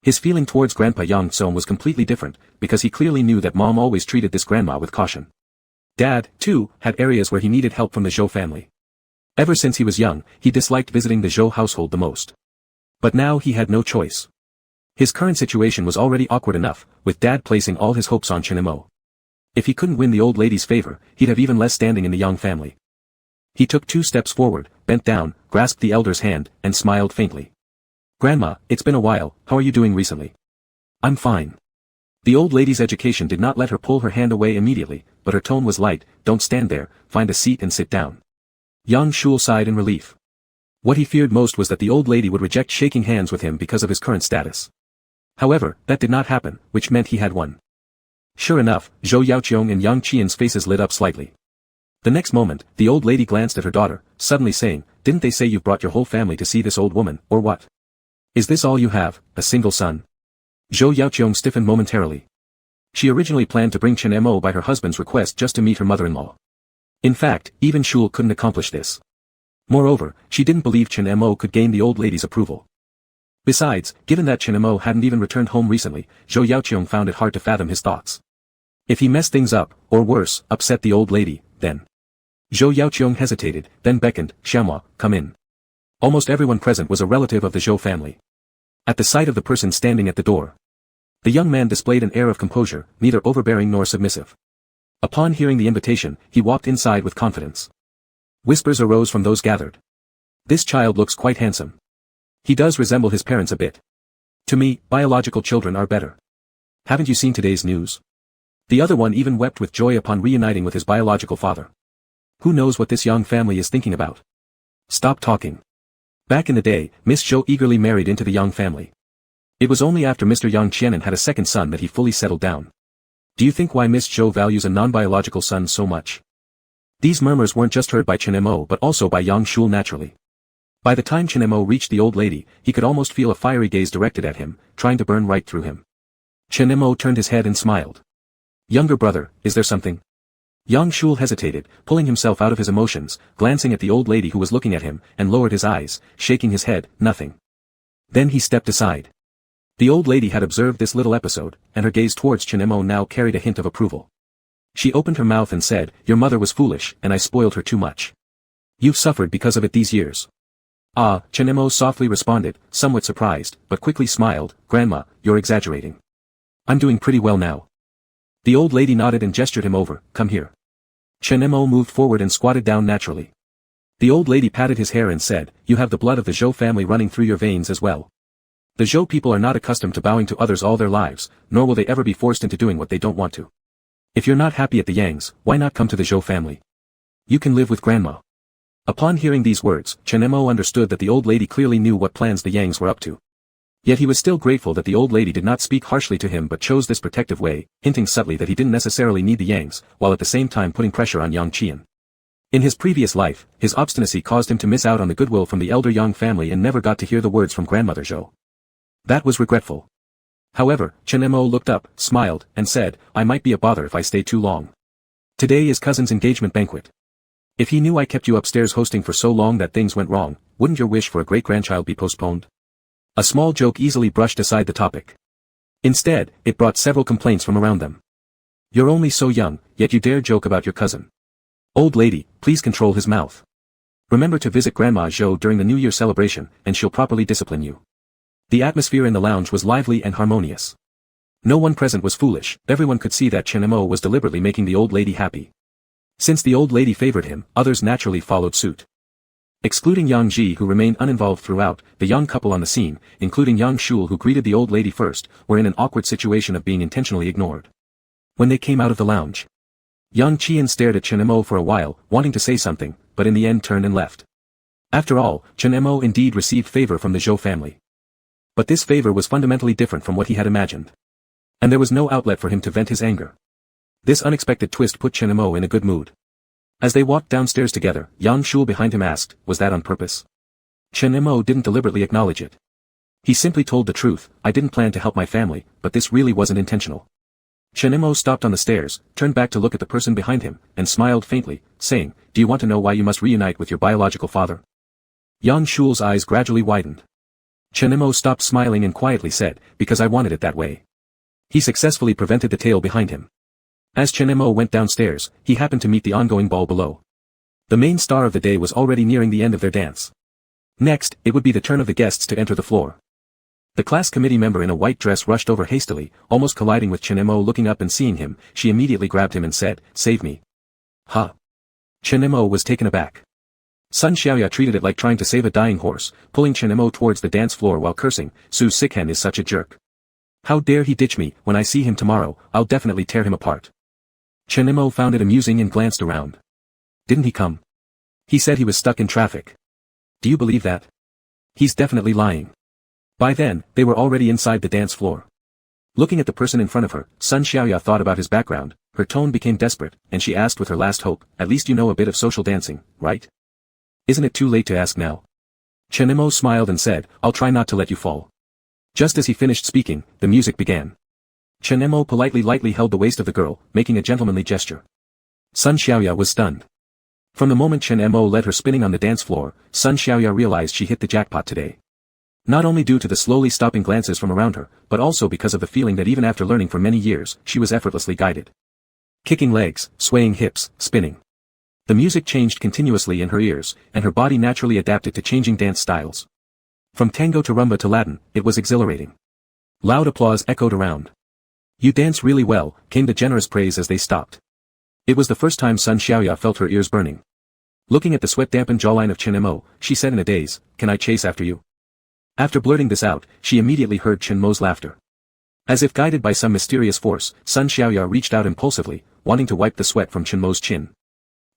His feeling towards Grandpa Yang Song was completely different, because he clearly knew that Mom always treated this grandma with caution. Dad, too, had areas where he needed help from the Zhou family. Ever since he was young, he disliked visiting the Zhou household the most. But now he had no choice. His current situation was already awkward enough, with Dad placing all his hopes on Chen Mo. If he couldn't win the old lady's favor, he'd have even less standing in the Yang family. He took 2 steps forward, bent down, grasped the elder's hand, and smiled faintly. "Grandma, it's been a while, how are you doing recently?" "I'm fine." The old lady's education did not let her pull her hand away immediately, but her tone was light, "Don't stand there, find a seat and sit down." Yang Shul sighed in relief. What he feared most was that the old lady would reject shaking hands with him because of his current status. However, that did not happen, which meant he had won. Sure enough, Zhou Yaoqiong and Yang Qian's faces lit up slightly. The next moment, the old lady glanced at her daughter, suddenly saying, "Didn't they say you've brought your whole family to see this old woman, or what? Is this all you have, a single son?" Zhou Yaoqiong stiffened momentarily. She originally planned to bring Chen Mo by her husband's request just to meet her mother-in-law. In fact, even Shul couldn't accomplish this. Moreover, she didn't believe Chen Mo could gain the old lady's approval. Besides, given that Chen Mo hadn't even returned home recently, Zhou Yaoqiong found it hard to fathom his thoughts. If he messed things up, or worse, upset the old lady, then. Zhou Yaoqiong hesitated, then beckoned, "Xiaomua, come in." Almost everyone present was a relative of the Zhou family. At the sight of the person standing at the door, the young man displayed an air of composure, neither overbearing nor submissive. Upon hearing the invitation, he walked inside with confidence. Whispers arose from those gathered. "This child looks quite handsome. He does resemble his parents a bit. To me, biological children are better. Haven't you seen today's news?" The other one even wept with joy upon reuniting with his biological father. Who knows what this young family is thinking about? Stop talking. Back in the day, Miss Zhou eagerly married into the Yang family. It was only after Mr. Yang Qianan had a second son that he fully settled down. Do you think why Miss Zhou values a non-biological son so much? These murmurs weren't just heard by Chen Mo but also by Yang Shul naturally. By the time Chen Mo reached the old lady, he could almost feel a fiery gaze directed at him, trying to burn right through him. Chen Mo turned his head and smiled. "Younger brother, is there something?" Yang Shul hesitated, pulling himself out of his emotions, glancing at the old lady who was looking at him, and lowered his eyes, shaking his head, "Nothing." Then he stepped aside. The old lady had observed this little episode, and her gaze towards Chen Mo now carried a hint of approval. She opened her mouth and said, "Your mother was foolish, and I spoiled her too much. You've suffered because of it these years." "Ah," Chen Mo softly responded, somewhat surprised, but quickly smiled, "Grandma, you're exaggerating. I'm doing pretty well now." The old lady nodded and gestured him over, "Come here." Chen Mo moved forward and squatted down naturally. The old lady patted his hair and said, "You have the blood of the Zhou family running through your veins as well. The Zhou people are not accustomed to bowing to others all their lives, nor will they ever be forced into doing what they don't want to. If you're not happy at the Yangs, why not come to the Zhou family? You can live with Grandma." Upon hearing these words, Chen Mo understood that the old lady clearly knew what plans the Yangs were up to. Yet he was still grateful that the old lady did not speak harshly to him but chose this protective way, hinting subtly that he didn't necessarily need the Yangs, while at the same time putting pressure on Yang Qian. In his previous life, his obstinacy caused him to miss out on the goodwill from the elder Yang family and never got to hear the words from grandmother Zhou. That was regretful. However, Chen Mo looked up, smiled, and said, I might be a bother if I stay too long. Today is cousin's engagement banquet. If he knew I kept you upstairs hosting for so long that things went wrong, wouldn't your wish for a great-grandchild be postponed? A small joke easily brushed aside the topic. Instead, it brought several complaints from around them. You're only so young, yet you dare joke about your cousin. Old lady, please control his mouth. Remember to visit Grandma Zhou during the New Year celebration, and she'll properly discipline you. The atmosphere in the lounge was lively and harmonious. No one present was foolish, everyone could see that Chen Mo was deliberately making the old lady happy. Since the old lady favored him, others naturally followed suit. Excluding Yang Ji who remained uninvolved throughout, the young couple on the scene, including Yang Shul who greeted the old lady first, were in an awkward situation of being intentionally ignored. When they came out of the lounge, Yang Qian stared at Chen Mo for a while, wanting to say something, but in the end turned and left. After all, Chen Mo indeed received favor from the Zhou family. But this favor was fundamentally different from what he had imagined. And there was no outlet for him to vent his anger. This unexpected twist put Chen Mo in a good mood. As they walked downstairs together, Yang Shul behind him asked, was that on purpose? Chen Mo didn't deliberately acknowledge it. He simply told the truth, I didn't plan to help my family, but this really wasn't intentional. Chen Mo stopped on the stairs, turned back to look at the person behind him, and smiled faintly, saying, do you want to know why you must reunite with your biological father? Yang Shul's eyes gradually widened. Chen Mo stopped smiling and quietly said, because I wanted it that way. He successfully prevented the tale behind him. As Chen Mo went downstairs, he happened to meet the ongoing ball below. The main star of the day was already nearing the end of their dance. Next, it would be the turn of the guests to enter the floor. The class committee member in a white dress rushed over hastily, almost colliding with Chen Mo. Looking up and seeing him, she immediately grabbed him and said, save me. Huh? Chen Mo was taken aback. Sun Xiaoya treated it like trying to save a dying horse, pulling Chen Mo towards the dance floor while cursing, Su Sikhen is such a jerk. How dare he ditch me, when I see him tomorrow, I'll definitely tear him apart. Chen Mo found it amusing and glanced around. Didn't he come? He said he was stuck in traffic. Do you believe that? He's definitely lying. By then, they were already inside the dance floor. Looking at the person in front of her, Sun Xiaoya thought about his background, her tone became desperate, and she asked with her last hope, at least you know a bit of social dancing, right? Isn't it too late to ask now? Chen Mo smiled and said, I'll try not to let you fall. Just as he finished speaking, the music began. Chen Mo politely lightly held the waist of the girl, making a gentlemanly gesture. Sun Xiaoya was stunned. From the moment Chen Mo led her spinning on the dance floor, Sun Xiaoya realized she hit the jackpot today. Not only due to the slowly stopping glances from around her, but also because of the feeling that even after learning for many years, she was effortlessly guided. Kicking legs, swaying hips, spinning. The music changed continuously in her ears, and her body naturally adapted to changing dance styles. From tango to rumba to Latin, it was exhilarating. Loud applause echoed around. You dance really well, came the generous praise as they stopped. It was the first time Sun Xiaoya felt her ears burning. Looking at the sweat-dampened jawline of Chen Mo, she said in a daze, can I chase after you? After blurting this out, she immediately heard Chen Mo's laughter. As if guided by some mysterious force, Sun Xiaoya reached out impulsively, wanting to wipe the sweat from Chen Mo's chin.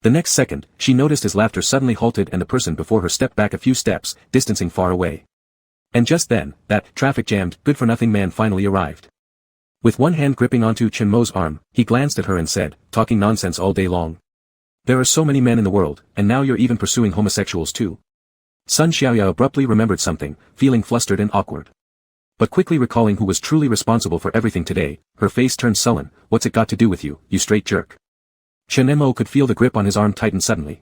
The next second, she noticed his laughter suddenly halted and the person before her stepped back a few steps, distancing far away. And just then, that traffic-jammed, good-for-nothing man finally arrived. With one hand gripping onto Chen Mo's arm, he glanced at her and said, talking nonsense all day long. There are so many men in the world, and now you're even pursuing homosexuals too. Sun Xiaoya abruptly remembered something, feeling flustered and awkward. But quickly recalling who was truly responsible for everything today, her face turned sullen, what's it got to do with you, you straight jerk? Chen Mo could feel the grip on his arm tighten suddenly.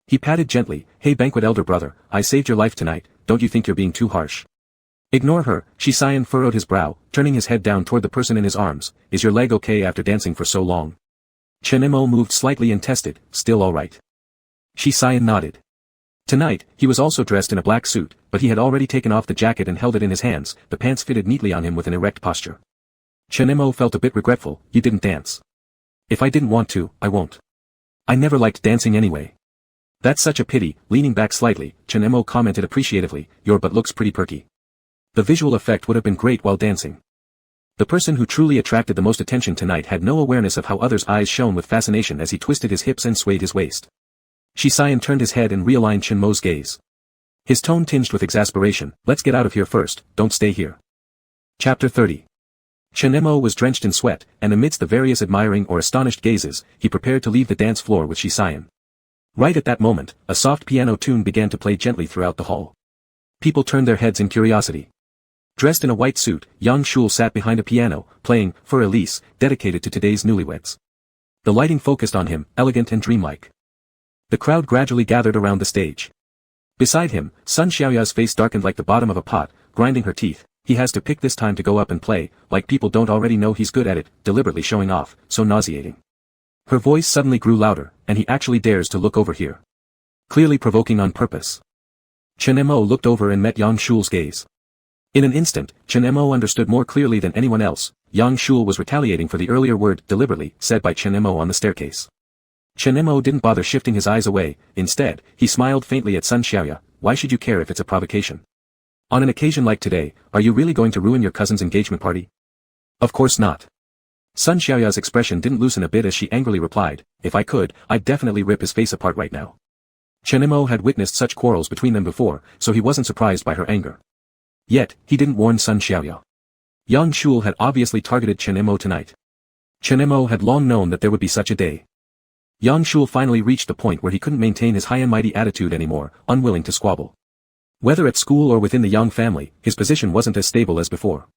He patted gently, hey banquet elder brother, I saved your life tonight, don't you think you're being too harsh? Ignore her, Shisayan furrowed his brow, turning his head down toward the person in his arms, is your leg okay after dancing for so long? Chen Mo moved slightly and tested, still alright. Shisayan nodded. Tonight, he was also dressed in a black suit, but he had already taken off the jacket and held it in his hands, the pants fitted neatly on him with an erect posture. Chen Mo felt a bit regretful, you didn't dance. If I didn't want to, I won't. I never liked dancing anyway. That's such a pity, leaning back slightly, Chen Mo commented appreciatively, your butt looks pretty perky. The visual effect would have been great while dancing. The person who truly attracted the most attention tonight had no awareness of how others' eyes shone with fascination as he twisted his hips and swayed his waist. Shisayan turned his head and realigned Chen Mo's gaze. His tone tinged with exasperation, let's get out of here first, don't stay here. Chapter 30. Chen Mo was drenched in sweat, and amidst the various admiring or astonished gazes, he prepared to leave the dance floor with Shisayan. Right at that moment, a soft piano tune began to play gently throughout the hall. People turned their heads in curiosity. Dressed in a white suit, young Shul sat behind a piano, playing, For Elise, dedicated to today's newlyweds. The lighting focused on him, elegant and dreamlike. The crowd gradually gathered around the stage. Beside him, Sun Xiaoya's face darkened like the bottom of a pot, grinding her teeth. He has to pick this time to go up and play, like people don't already know he's good at it, deliberately showing off, so nauseating. Her voice suddenly grew louder, and he actually dares to look over here. Clearly provoking on purpose. Chen Mo looked over and met Yang Shul's gaze. In an instant, Chen Mo understood more clearly than anyone else. Yang Shul was retaliating for the earlier word, deliberately, said by Chen Mo on the staircase. Chen Mo didn't bother shifting his eyes away. Instead, he smiled faintly at Sun Xiaoya. Why should you care if it's a provocation? On an occasion like today, are you really going to ruin your cousin's engagement party? Of course not. Sun Xiaoya's expression didn't loosen a bit as she angrily replied, if I could, I'd definitely rip his face apart right now. Chen Mo had witnessed such quarrels between them before, so he wasn't surprised by her anger. Yet, he didn't warn Sun Xiaoya. Yang Shul had obviously targeted Chen Mo tonight. Chen Mo had long known that there would be such a day. Yang Shul finally reached the point where he couldn't maintain his high and mighty attitude anymore, unwilling to squabble. Whether at school or within the Yang family, his position wasn't as stable as before.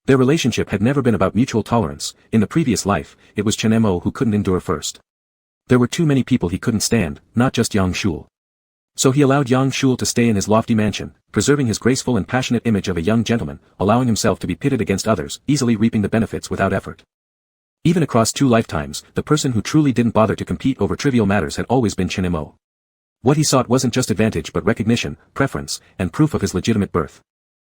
Their relationship had never been about mutual tolerance. In the previous life, it was Chen Mo who couldn't endure first. There were too many people he couldn't stand, not just Yang Shul. So he allowed Yang Shul to stay in his lofty mansion, preserving his graceful and passionate image of a young gentleman, allowing himself to be pitted against others, easily reaping the benefits without effort. Even across 2 lifetimes, the person who truly didn't bother to compete over trivial matters had always been Chen Mo. What he sought wasn't just advantage but recognition, preference, and proof of his legitimate birth.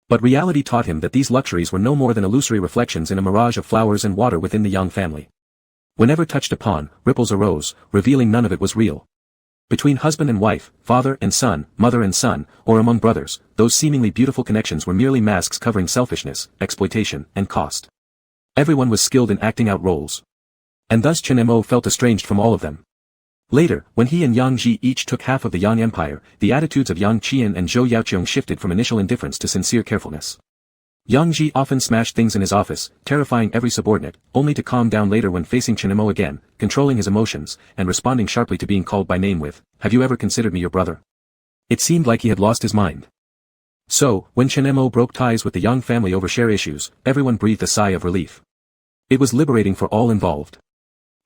But reality taught him that these luxuries were no more than illusory reflections in a mirage of flowers and water within the Yang family. Whenever touched upon, ripples arose, revealing none of it was real. Between husband and wife, father and son, mother and son, or among brothers, those seemingly beautiful connections were merely masks covering selfishness, exploitation, and cost. Everyone was skilled in acting out roles. And thus Chen Mo felt estranged from all of them. Later, when he and Yang Ji each took half of the Yang Empire, the attitudes of Yang Qian and Zhou Yaoqiong shifted from initial indifference to sincere carefulness. Yang Ji often smashed things in his office, terrifying every subordinate, only to calm down later when facing Chen Mo again, controlling his emotions, and responding sharply to being called by name with, "Have you ever considered me your brother?" It seemed like he had lost his mind. So, when Chen Mo broke ties with the Yang family over share issues, everyone breathed a sigh of relief. It was liberating for all involved.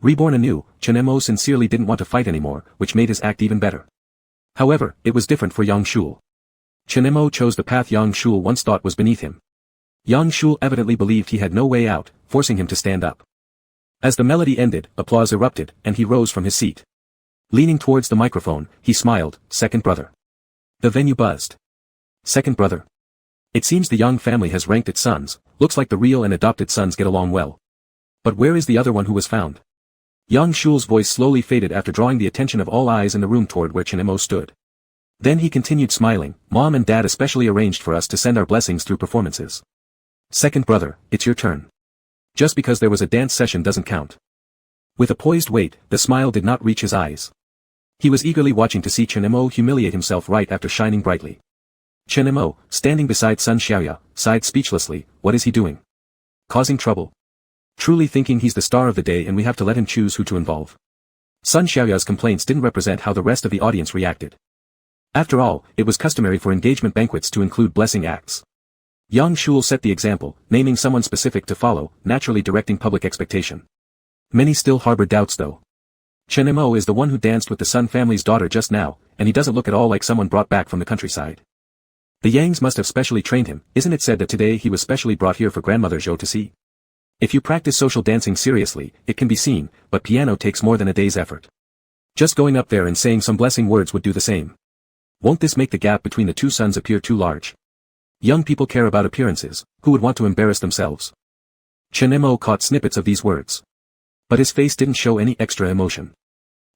Reborn anew, Chen Mo sincerely didn't want to fight anymore, which made his act even better. However, it was different for Yang Shul. Chen Mo chose the path Yang Shul once thought was beneath him. Yang Shul evidently believed he had no way out, forcing him to stand up. As the melody ended, applause erupted, and he rose from his seat. Leaning towards the microphone, he smiled, "Second brother." The venue buzzed. "Second brother. It seems the Yang family has ranked its sons, looks like the real and adopted sons get along well. But where is the other one who was found?" Yang Shul's voice slowly faded after drawing the attention of all eyes in the room toward where Chen Mo stood. Then he continued smiling, "Mom and Dad especially arranged for us to send our blessings through performances. Second brother, it's your turn. Just because there was a dance session doesn't count." With a poised weight, the smile did not reach his eyes. He was eagerly watching to see Chen Mo humiliate himself right after shining brightly. Chen Mo, standing beside Sun Xiaoya, sighed speechlessly. What is he doing? Causing trouble? Truly thinking he's the star of the day and we have to let him choose who to involve. Sun Xiaoya's complaints didn't represent how the rest of the audience reacted. After all, it was customary for engagement banquets to include blessing acts. Yang Shul set the example, naming someone specific to follow, naturally directing public expectation. Many still harbored doubts though. Chen Mo is the one who danced with the Sun family's daughter just now, and he doesn't look at all like someone brought back from the countryside. The Yangs must have specially trained him. Isn't it said that today he was specially brought here for grandmother Zhou to see? If you practice social dancing seriously, it can be seen, but piano takes more than a day's effort. Just going up there and saying some blessing words would do the same. Won't this make the gap between the two sons appear too large? Young people care about appearances, who would want to embarrass themselves? Chen Mo caught snippets of these words. But his face didn't show any extra emotion.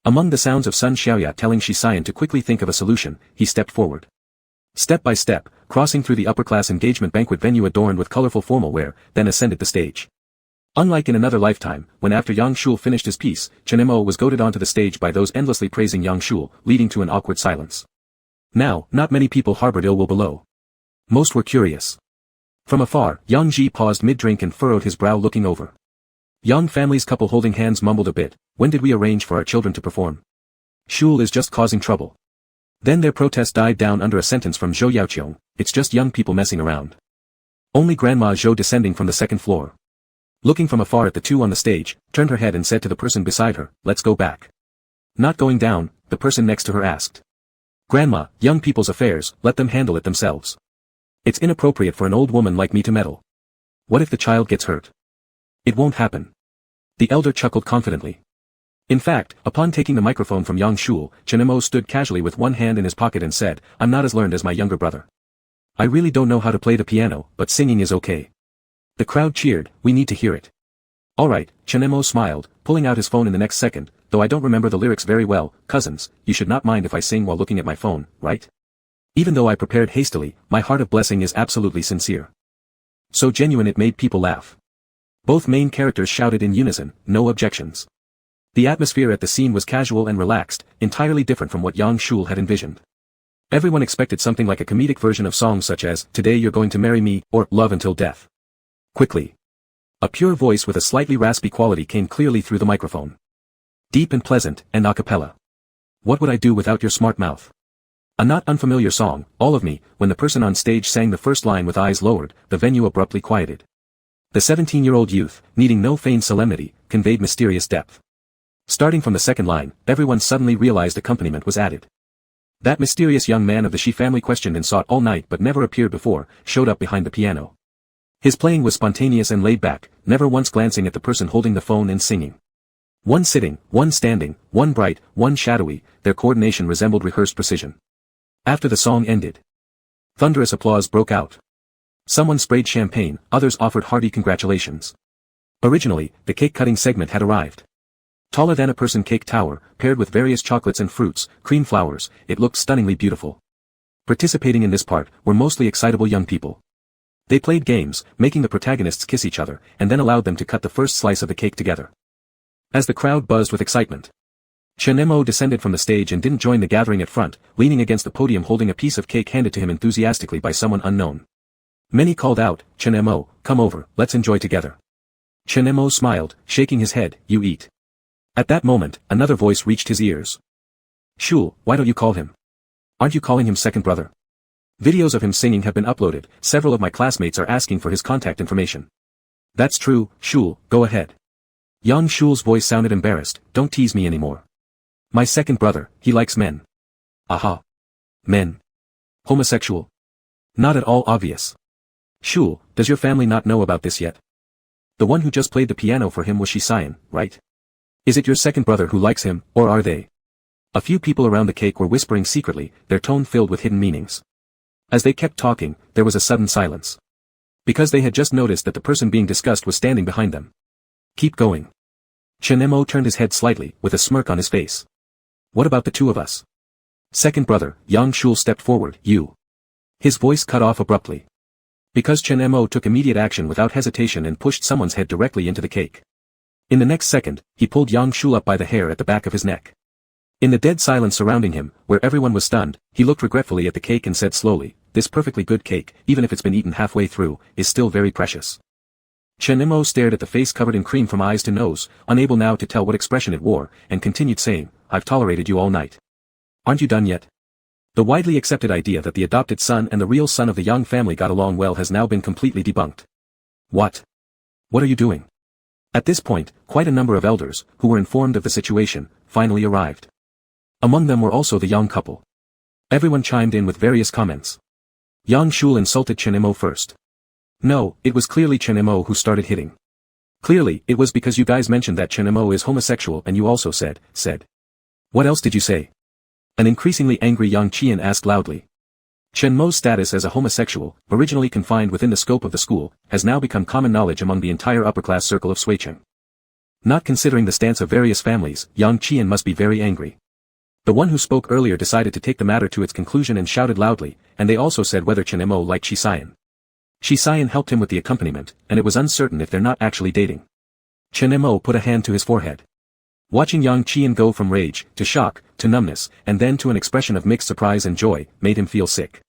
Among the sounds of Sun Xiaoya telling Shi Xian to quickly think of a solution, he stepped forward. Step by step, crossing through the upper-class engagement banquet venue adorned with colorful formal wear, then ascended the stage. Unlike in another lifetime, when after Yang Shul finished his piece, Chen Mo was goaded onto the stage by those endlessly praising Yang Shul, leading to an awkward silence. Now, not many people harbored ill will below. Most were curious. From afar, Yang Ji paused mid-drink and furrowed his brow looking over. Yang family's couple holding hands mumbled a bit. When did we arrange for our children to perform? Shul is just causing trouble. Then their protest died down under a sentence from Zhou Yaoqiong, it's just young people messing around. Only Grandma Zhou descending from the second floor. Looking from afar at the two on the stage, turned her head and said to the person beside her, let's go back. Not going down, the person next to her asked. Grandma, young people's affairs, let them handle it themselves. It's inappropriate for an old woman like me to meddle. What if the child gets hurt? It won't happen. The elder chuckled confidently. In fact, upon taking the microphone from Yang Shul, Chen Mo stood casually with one hand in his pocket and said, I'm not as learned as my younger brother. I really don't know how to play the piano, but singing is okay. The crowd cheered, we need to hear it. Alright, Chen Mo smiled, pulling out his phone in the next second, though I don't remember the lyrics very well, cousins, you should not mind if I sing while looking at my phone, right? Even though I prepared hastily, my heart of blessing is absolutely sincere. So genuine it made people laugh. Both main characters shouted in unison, no objections. The atmosphere at the scene was casual and relaxed, entirely different from what Yang Shul had envisioned. Everyone expected something like a comedic version of songs such as, Today You're Going to Marry Me, or Love Until Death. Quickly. A pure voice with a slightly raspy quality came clearly through the microphone. Deep and pleasant, and a cappella. What would I do without your smart mouth? A not unfamiliar song, all of me, when the person on stage sang the first line with eyes lowered, the venue abruptly quieted. The 17-year-old youth, needing no feigned solemnity, conveyed mysterious depth. Starting from the second line, everyone suddenly realized accompaniment was added. That mysterious young man of the Shi family questioned and sought all night but never appeared before, showed up behind the piano. His playing was spontaneous and laid back, never once glancing at the person holding the phone and singing. One sitting, one standing, one bright, one shadowy, their coordination resembled rehearsed precision. After the song ended, thunderous applause broke out. Someone sprayed champagne, others offered hearty congratulations. Originally, the cake-cutting segment had arrived. Taller than a person cake tower, paired with various chocolates and fruits, cream flowers, it looked stunningly beautiful. Participating in this part were mostly excitable young people. They played games, making the protagonists kiss each other, and then allowed them to cut the first slice of the cake together. As the crowd buzzed with excitement, Chen Mo descended from the stage and didn't join the gathering at front, leaning against the podium holding a piece of cake handed to him enthusiastically by someone unknown. Many called out, Chen Mo, come over, let's enjoy together. Chen Mo smiled, shaking his head, you eat. At that moment, another voice reached his ears. Shul, why don't you call him? Aren't you calling him second brother? Videos of him singing have been uploaded, several of my classmates are asking for his contact information. That's true, Shul, go ahead. Yang Shul's voice sounded embarrassed, don't tease me anymore. My second brother, he likes men. Aha. Men. Homosexual. Not at all obvious. Shul, does your family not know about this yet? The one who just played the piano for him was Shisayan, right? Is it your second brother who likes him, or are they? A few people around the cake were whispering secretly, their tone filled with hidden meanings. As they kept talking, there was a sudden silence. Because they had just noticed that the person being discussed was standing behind them. Keep going. Chen Mo turned his head slightly, with a smirk on his face. What about the two of us? Second brother, Yang Shul stepped forward, you. His voice cut off abruptly. Because Chen Mo took immediate action without hesitation and pushed someone's head directly into the cake. In the next second, he pulled Yang Shul up by the hair at the back of his neck. In the dead silence surrounding him, where everyone was stunned, he looked regretfully at the cake and said slowly, this perfectly good cake, even if it's been eaten halfway through, is still very precious. Chen Mo stared at the face covered in cream from eyes to nose, unable now to tell what expression it wore, and continued saying, I've tolerated you all night. Aren't you done yet? The widely accepted idea that the adopted son and the real son of the Yang family got along well has now been completely debunked. What? What are you doing? At this point, quite a number of elders, who were informed of the situation, finally arrived. Among them were also the young couple. Everyone chimed in with various comments. Yang Shul insulted Chen Mo first. No, it was clearly Chen Mo who started hitting. Clearly, it was because you guys mentioned that Chen Mo is homosexual and you also said. What else did you say? An increasingly angry Yang Qian asked loudly. Chen Mo's status as a homosexual, originally confined within the scope of the school, has now become common knowledge among the entire upper-class circle of Suicheng. Not considering the stance of various families, Yang Qian must be very angry. The one who spoke earlier decided to take the matter to its conclusion and shouted loudly, and they also said whether Chen Mo liked Shisayan. Shisayan helped him with the accompaniment, and it was uncertain if they're not actually dating. Chen Mo put a hand to his forehead. Watching Yang Qian go from rage, to shock, to numbness, and then to an expression of mixed surprise and joy, made him feel sick.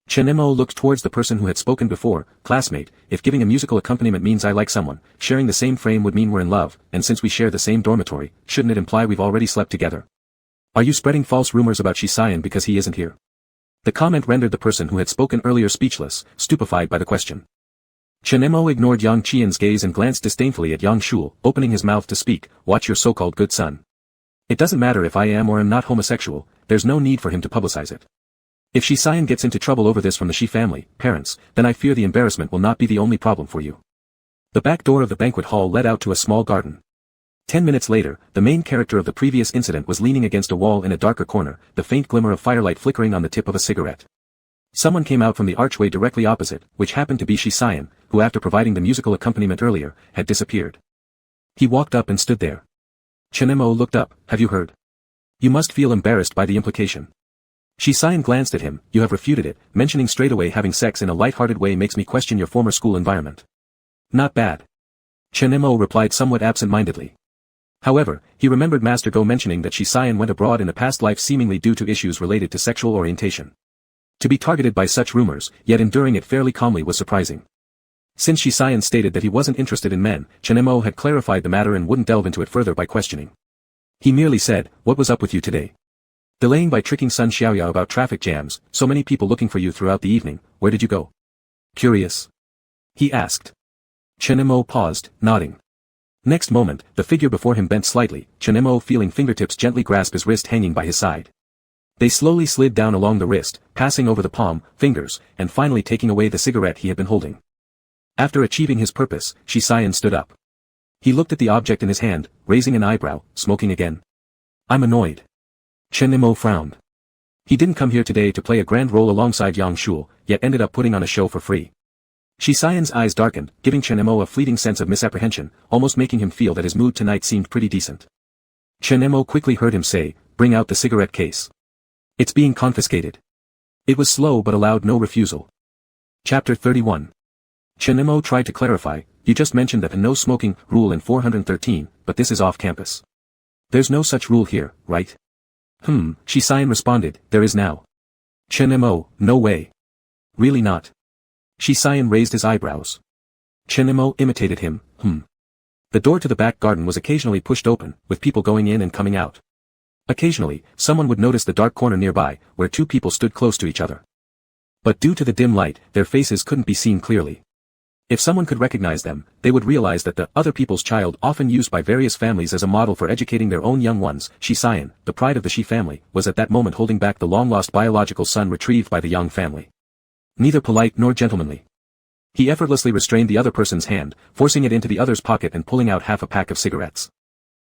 Chen Mo looked towards the person who had spoken before, classmate, if giving a musical accompaniment means I like someone, sharing the same frame would mean we're in love, and since we share the same dormitory, shouldn't it imply we've already slept together? Are you spreading false rumors about Shisayan because he isn't here? The comment rendered the person who had spoken earlier speechless, stupefied by the question. Chen Mo ignored Yang Qian's gaze and glanced disdainfully at Yang Shul, opening his mouth to speak, watch your so-called good son. It doesn't matter if I am or am not homosexual, there's no need for him to publicize it. If Shisayan gets into trouble over this from the Shi family, parents, then I fear the embarrassment will not be the only problem for you. The back door of the banquet hall led out to a small garden. 10 minutes later, the main character of the previous incident was leaning against a wall in a darker corner, the faint glimmer of firelight flickering on the tip of a cigarette. Someone came out from the archway directly opposite, which happened to be Shisayan, who after providing the musical accompaniment earlier, had disappeared. He walked up and stood there. Chen Mo looked up, have you heard? You must feel embarrassed by the implication. Shisayan glanced at him, you have refuted it, mentioning straightaway having sex in a light-hearted way makes me question your former school environment. Not bad. Chen Mo replied somewhat absent-mindedly. However, he remembered Master Go mentioning that Shisayan went abroad in a past life seemingly due to issues related to sexual orientation. To be targeted by such rumors, yet enduring it fairly calmly was surprising. Since Shisayan stated that he wasn't interested in men, Chen Mo had clarified the matter and wouldn't delve into it further by questioning. He merely said, what was up with you today? Delaying by tricking Sun Xiaoyao about traffic jams, so many people looking for you throughout the evening, where did you go? Curious? He asked. Chen Mo paused, nodding. Next moment, the figure before him bent slightly, Chen Mo feeling fingertips gently grasp his wrist hanging by his side. They slowly slid down along the wrist, passing over the palm, fingers, and finally taking away the cigarette he had been holding. After achieving his purpose, Shisayan stood up. He looked at the object in his hand, raising an eyebrow, smoking again. I'm annoyed. Chen Mo frowned. He didn't come here today to play a grand role alongside Yang Shul, yet ended up putting on a show for free. Shisayan's eyes darkened, giving Chen Mo a fleeting sense of misapprehension, almost making him feel that his mood tonight seemed pretty decent. Chen Mo quickly heard him say, bring out the cigarette case. It's being confiscated. It was slow but allowed no refusal. Chapter 31. Chen Mo tried to clarify, you just mentioned that a no smoking rule in 413, but this is off campus. There's no such rule here, right? Shisayan responded, there is now. Chen Mo, no way. Really not. Shisayan raised his eyebrows. Chen Mo imitated him, The door to the back garden was occasionally pushed open, with people going in and coming out. Occasionally, someone would notice the dark corner nearby, where two people stood close to each other. But due to the dim light, their faces couldn't be seen clearly. If someone could recognize them, they would realize that the other people's child often used by various families as a model for educating their own young ones, Shisayan, the pride of the Shi family, was at that moment holding back the long-lost biological son retrieved by the Yang family. Neither polite nor gentlemanly. He effortlessly restrained the other person's hand, forcing it into the other's pocket and pulling out half a pack of cigarettes.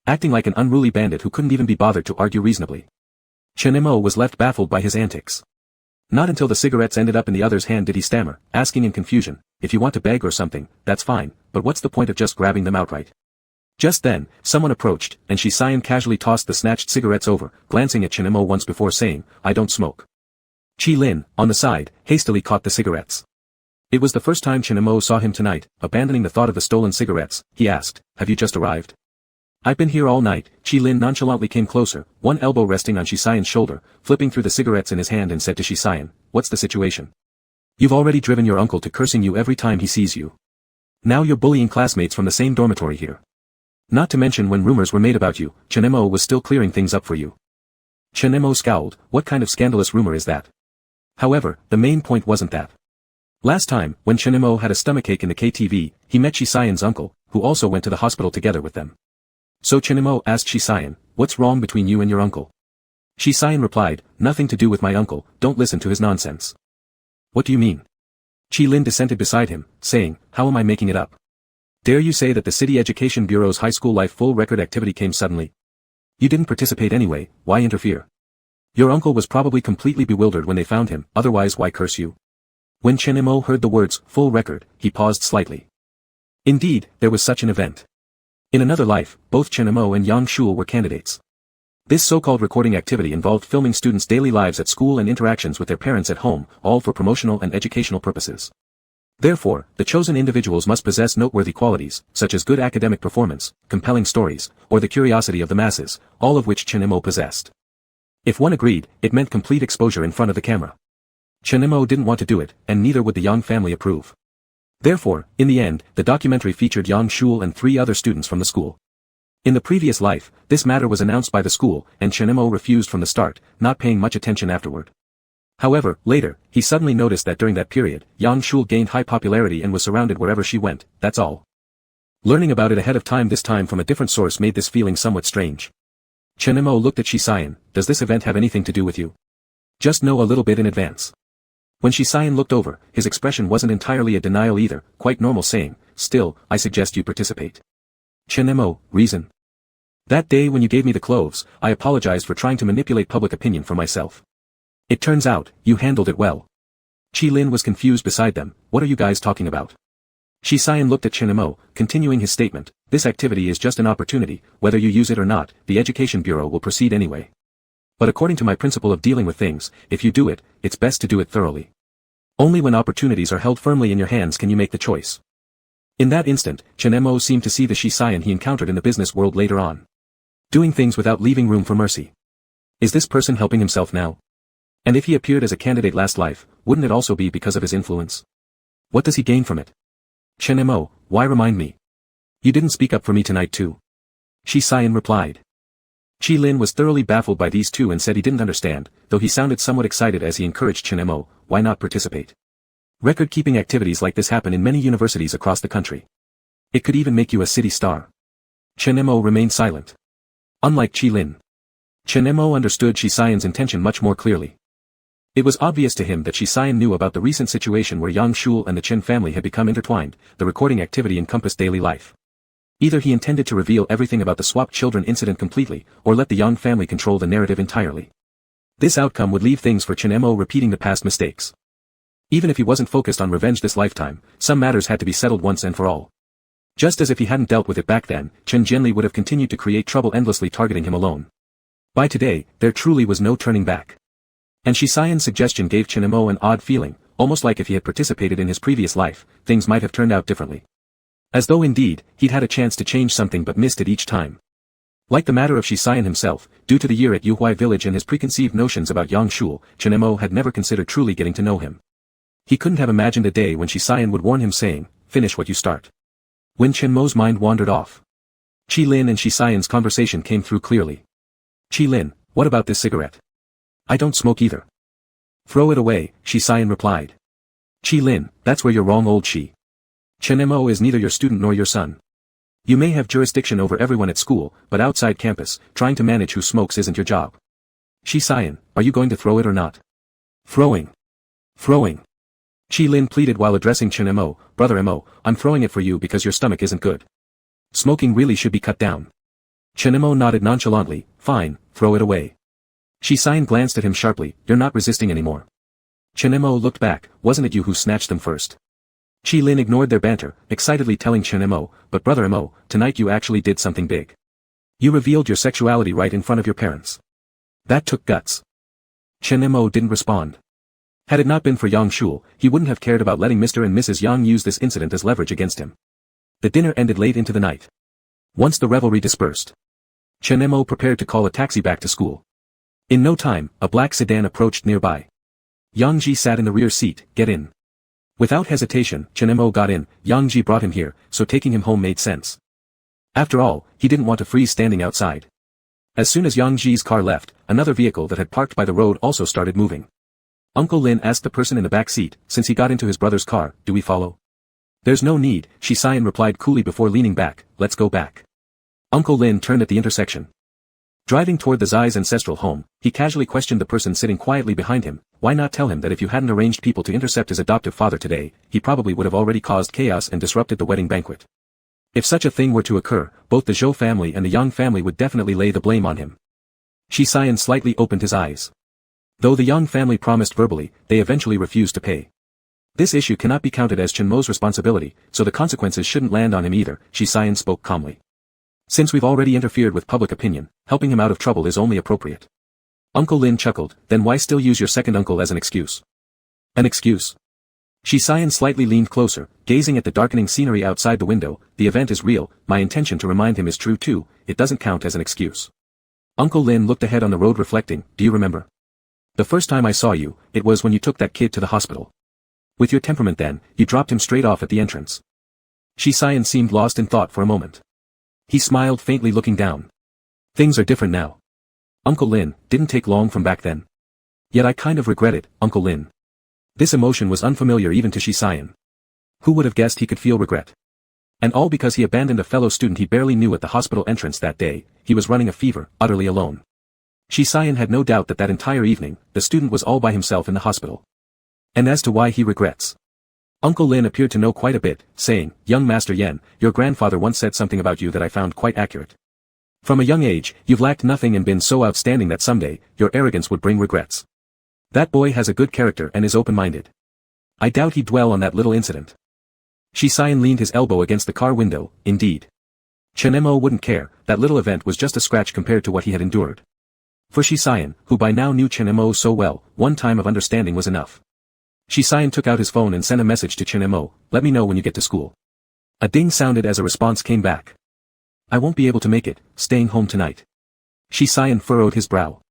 Acting like an unruly bandit who couldn't even be bothered to argue reasonably. Chen Mo was left baffled by his antics. Not until the cigarettes ended up in the other's hand did he stammer, asking in confusion, if you want to beg or something, that's fine, but what's the point of just grabbing them outright? Just then, someone approached, and Shisayan casually tossed the snatched cigarettes over, glancing at Chen Mo once before saying, I don't smoke. Qi Lin, on the side, hastily caught the cigarettes. It was the first time Chen Mo saw him tonight, abandoning the thought of the stolen cigarettes, he asked, have you just arrived? I've been here all night. Qi Lin nonchalantly came closer, one elbow resting on Shisayan's shoulder, flipping through the cigarettes in his hand and said to Shisayan, what's the situation? You've already driven your uncle to cursing you every time he sees you. Now you're bullying classmates from the same dormitory here. Not to mention when rumors were made about you, Chen Mo was still clearing things up for you. Chen Mo scowled, what kind of scandalous rumor is that? However, the main point wasn't that. Last time, when Chen Mo had a stomachache in the KTV, he met Shisayan's uncle, who also went to the hospital together with them. So Chen Mo asked Shisayan, what's wrong between you and your uncle? Shisayan replied, nothing to do with my uncle, don't listen to his nonsense. What do you mean? Qi Lin dissented beside him, saying, how am I making it up? Dare you say that the City Education Bureau's high school life full record activity came suddenly? You didn't participate anyway, why interfere? Your uncle was probably completely bewildered when they found him, otherwise why curse you? When Chen Mo heard the words, full record, he paused slightly. Indeed, there was such an event. In another life, both Chen Mo and Yang Shul were candidates. This so-called recording activity involved filming students' daily lives at school and interactions with their parents at home, all for promotional and educational purposes. Therefore, the chosen individuals must possess noteworthy qualities, such as good academic performance, compelling stories, or the curiosity of the masses, all of which Chen Mo possessed. If one agreed, it meant complete exposure in front of the camera. Chen Mo didn't want to do it, and neither would the Yang family approve. Therefore, in the end, the documentary featured Yang Shul and 3 other students from the school. In the previous life, this matter was announced by the school, and Chen Mo refused from the start, not paying much attention afterward. However, later, he suddenly noticed that during that period, Yang Shul gained high popularity and was surrounded wherever she went, that's all. Learning about it ahead of time, this time from a different source, made this feeling somewhat strange. Chen Mo looked at Shi Xian. Does this event have anything to do with you? Just know a little bit in advance. When Shi Xian looked over, his expression wasn't entirely a denial either, quite normal, saying, still, I suggest you participate. Chen Mo, reason. That day when you gave me the clothes, I apologized for trying to manipulate public opinion for myself. It turns out, you handled it well. Qi Lin was confused beside them. What are you guys talking about? Shi Xian looked at Chen Mo, continuing his statement. This activity is just an opportunity, whether you use it or not, the Education Bureau will proceed anyway. But according to my principle of dealing with things, if you do it, it's best to do it thoroughly. Only when opportunities are held firmly in your hands can you make the choice. In that instant, Chen Mo seemed to see the Shi Xian he encountered in the business world later on. Doing things without leaving room for mercy. Is this person helping himself now? And if he appeared as a candidate last life, wouldn't it also be because of his influence? What does he gain from it? Chen Mo, why remind me? You didn't speak up for me tonight too. Shi Xian replied. Qi Lin was thoroughly baffled by these two and said he didn't understand, though he sounded somewhat excited as he encouraged Chen Mo, why not participate? Record-keeping activities like this happen in many universities across the country. It could even make you a city star. Chen Mo remained silent. Unlike Qi Lin, Chen Mo understood Shi Xian's intention much more clearly. It was obvious to him that Shi Xian knew about the recent situation where Yang Shul and the Chen family had become intertwined. The recording activity encompassed daily life. Either he intended to reveal everything about the swapped children incident completely, or let the Yang family control the narrative entirely. This outcome would leave things for Chen Mo repeating the past mistakes. Even if he wasn't focused on revenge this lifetime, some matters had to be settled once and for all. Just as if he hadn't dealt with it back then, Chen Jianli would have continued to create trouble, endlessly targeting him alone. By today, there truly was no turning back. And Shi Xian's suggestion gave Chen Mo an odd feeling, almost like if he had participated in his previous life, things might have turned out differently. As though indeed, he'd had a chance to change something but missed it each time. Like the matter of Shi Xian himself, due to the year at Yuhuai village and his preconceived notions about Yang Shul, Chen Mo had never considered truly getting to know him. He couldn't have imagined a day when Shi Xian would warn him saying, finish what you start. When Chen Mo's mind wandered off, Qi Lin and Shi Xian's conversation came through clearly. Qi Lin, what about this cigarette? I don't smoke either. Throw it away, Shi Xian replied. Qi Lin, that's where you're wrong, old Shi. Chen Mo is neither your student nor your son. You may have jurisdiction over everyone at school, but outside campus, trying to manage who smokes isn't your job. Shi Xian, are you going to throw it or not? Throwing. Qi Lin pleaded while addressing Chen Mo, Brother Mo, I'm throwing it for you because your stomach isn't good. Smoking really should be cut down. Chen Mo nodded nonchalantly, fine, throw it away. Shi Xian glanced at him sharply, you're not resisting anymore. Chen Mo looked back, wasn't it you who snatched them first? Qi Lin ignored their banter, excitedly telling Chen Mo, but Brother Mo, tonight you actually did something big. You revealed your sexuality right in front of your parents. That took guts. Chen Mo didn't respond. Had it not been for Yang Shul, he wouldn't have cared about letting Mr. and Mrs. Yang use this incident as leverage against him. The dinner ended late into the night. Once the revelry dispersed, Chen Mo prepared to call a taxi back to school. In no time, a black sedan approached nearby. Yang Ji sat in the rear seat, get in. Without hesitation, Chen Mo got in. Yang Ji brought him here, so taking him home made sense. After all, he didn't want to freeze standing outside. As soon as Yang Ji's car left, another vehicle that had parked by the road also started moving. Uncle Lin asked the person in the back seat, since he got into his brother's car, do we follow? There's no need, Shi Xian replied coolly before leaning back, let's go back. Uncle Lin turned at the intersection. Driving toward the Zai's ancestral home, he casually questioned the person sitting quietly behind him, why not tell him that if you hadn't arranged people to intercept his adoptive father today, he probably would have already caused chaos and disrupted the wedding banquet. If such a thing were to occur, both the Zhou family and the Yang family would definitely lay the blame on him. Shi Xian slightly opened his eyes. Though the Yang family promised verbally, they eventually refused to pay. This issue cannot be counted as Chen Mo's responsibility, so the consequences shouldn't land on him either, Shi Xian spoke calmly. Since we've already interfered with public opinion, helping him out of trouble is only appropriate. Uncle Lin chuckled, then why still use your second uncle as an excuse? An excuse? Shi Xian slightly leaned closer, gazing at the darkening scenery outside the window, the event is real, my intention to remind him is true too, it doesn't count as an excuse. Uncle Lin looked ahead on the road reflecting, do you remember? The first time I saw you, it was when you took that kid to the hospital. With your temperament then, you dropped him straight off at the entrance. Shi Xian seemed lost in thought for a moment. He smiled faintly looking down. Things are different now. Uncle Lin, didn't take long from back then. Yet I kind of regret it, Uncle Lin. This emotion was unfamiliar even to Shisayan. Who would have guessed he could feel regret? And all because he abandoned a fellow student he barely knew at the hospital entrance that day. He was running a fever, utterly alone. Shisayan had no doubt that entire evening, the student was all by himself in the hospital. And as to why he regrets. Uncle Lin appeared to know quite a bit, saying, "Young Master Yen, your grandfather once said something about you that I found quite accurate. From a young age, you've lacked nothing and been so outstanding that someday, your arrogance would bring regrets. That boy has a good character and is open-minded. I doubt he'd dwell on that little incident." Shisayan leaned his elbow against the car window. Indeed. Chenemo wouldn't care, that little event was just a scratch compared to what he had endured. For Shisayan, who by now knew Chenemo so well, one time of understanding was enough. Shisayan took out his phone and sent a message to Chenemo, "Let me know when you get to school." A ding sounded as a response came back. "I won't be able to make it, staying home tonight." Shisayan furrowed his brow.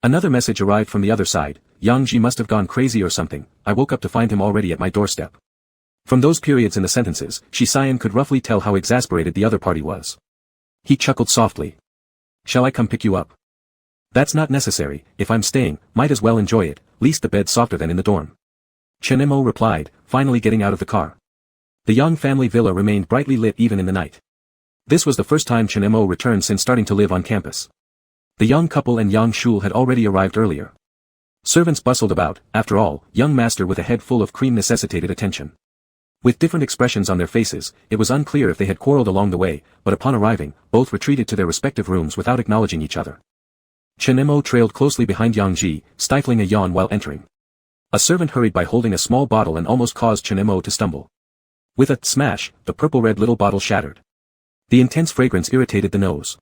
Another message arrived from the other side, "Yang Ji must have gone crazy or something, I woke up to find him already at my doorstep." From those periods in the sentences, Shisayan could roughly tell how exasperated the other party was. He chuckled softly. "Shall I come pick you up?" "That's not necessary, if I'm staying, might as well enjoy it, least the bed's softer than in the dorm." Chenemo replied, finally getting out of the car. The young family villa remained brightly lit even in the night. This was the first time Chenemo returned since starting to live on campus. The young couple and Yang Shul had already arrived earlier. Servants bustled about, after all, young master with a head full of cream necessitated attention. With different expressions on their faces, it was unclear if they had quarreled along the way, but upon arriving, both retreated to their respective rooms without acknowledging each other. Chenemo trailed closely behind Yang Ji, stifling a yawn while entering. A servant hurried by holding a small bottle and almost caused Chenemo to stumble. With a smash, the purple-red little bottle shattered. The intense fragrance irritated the nose.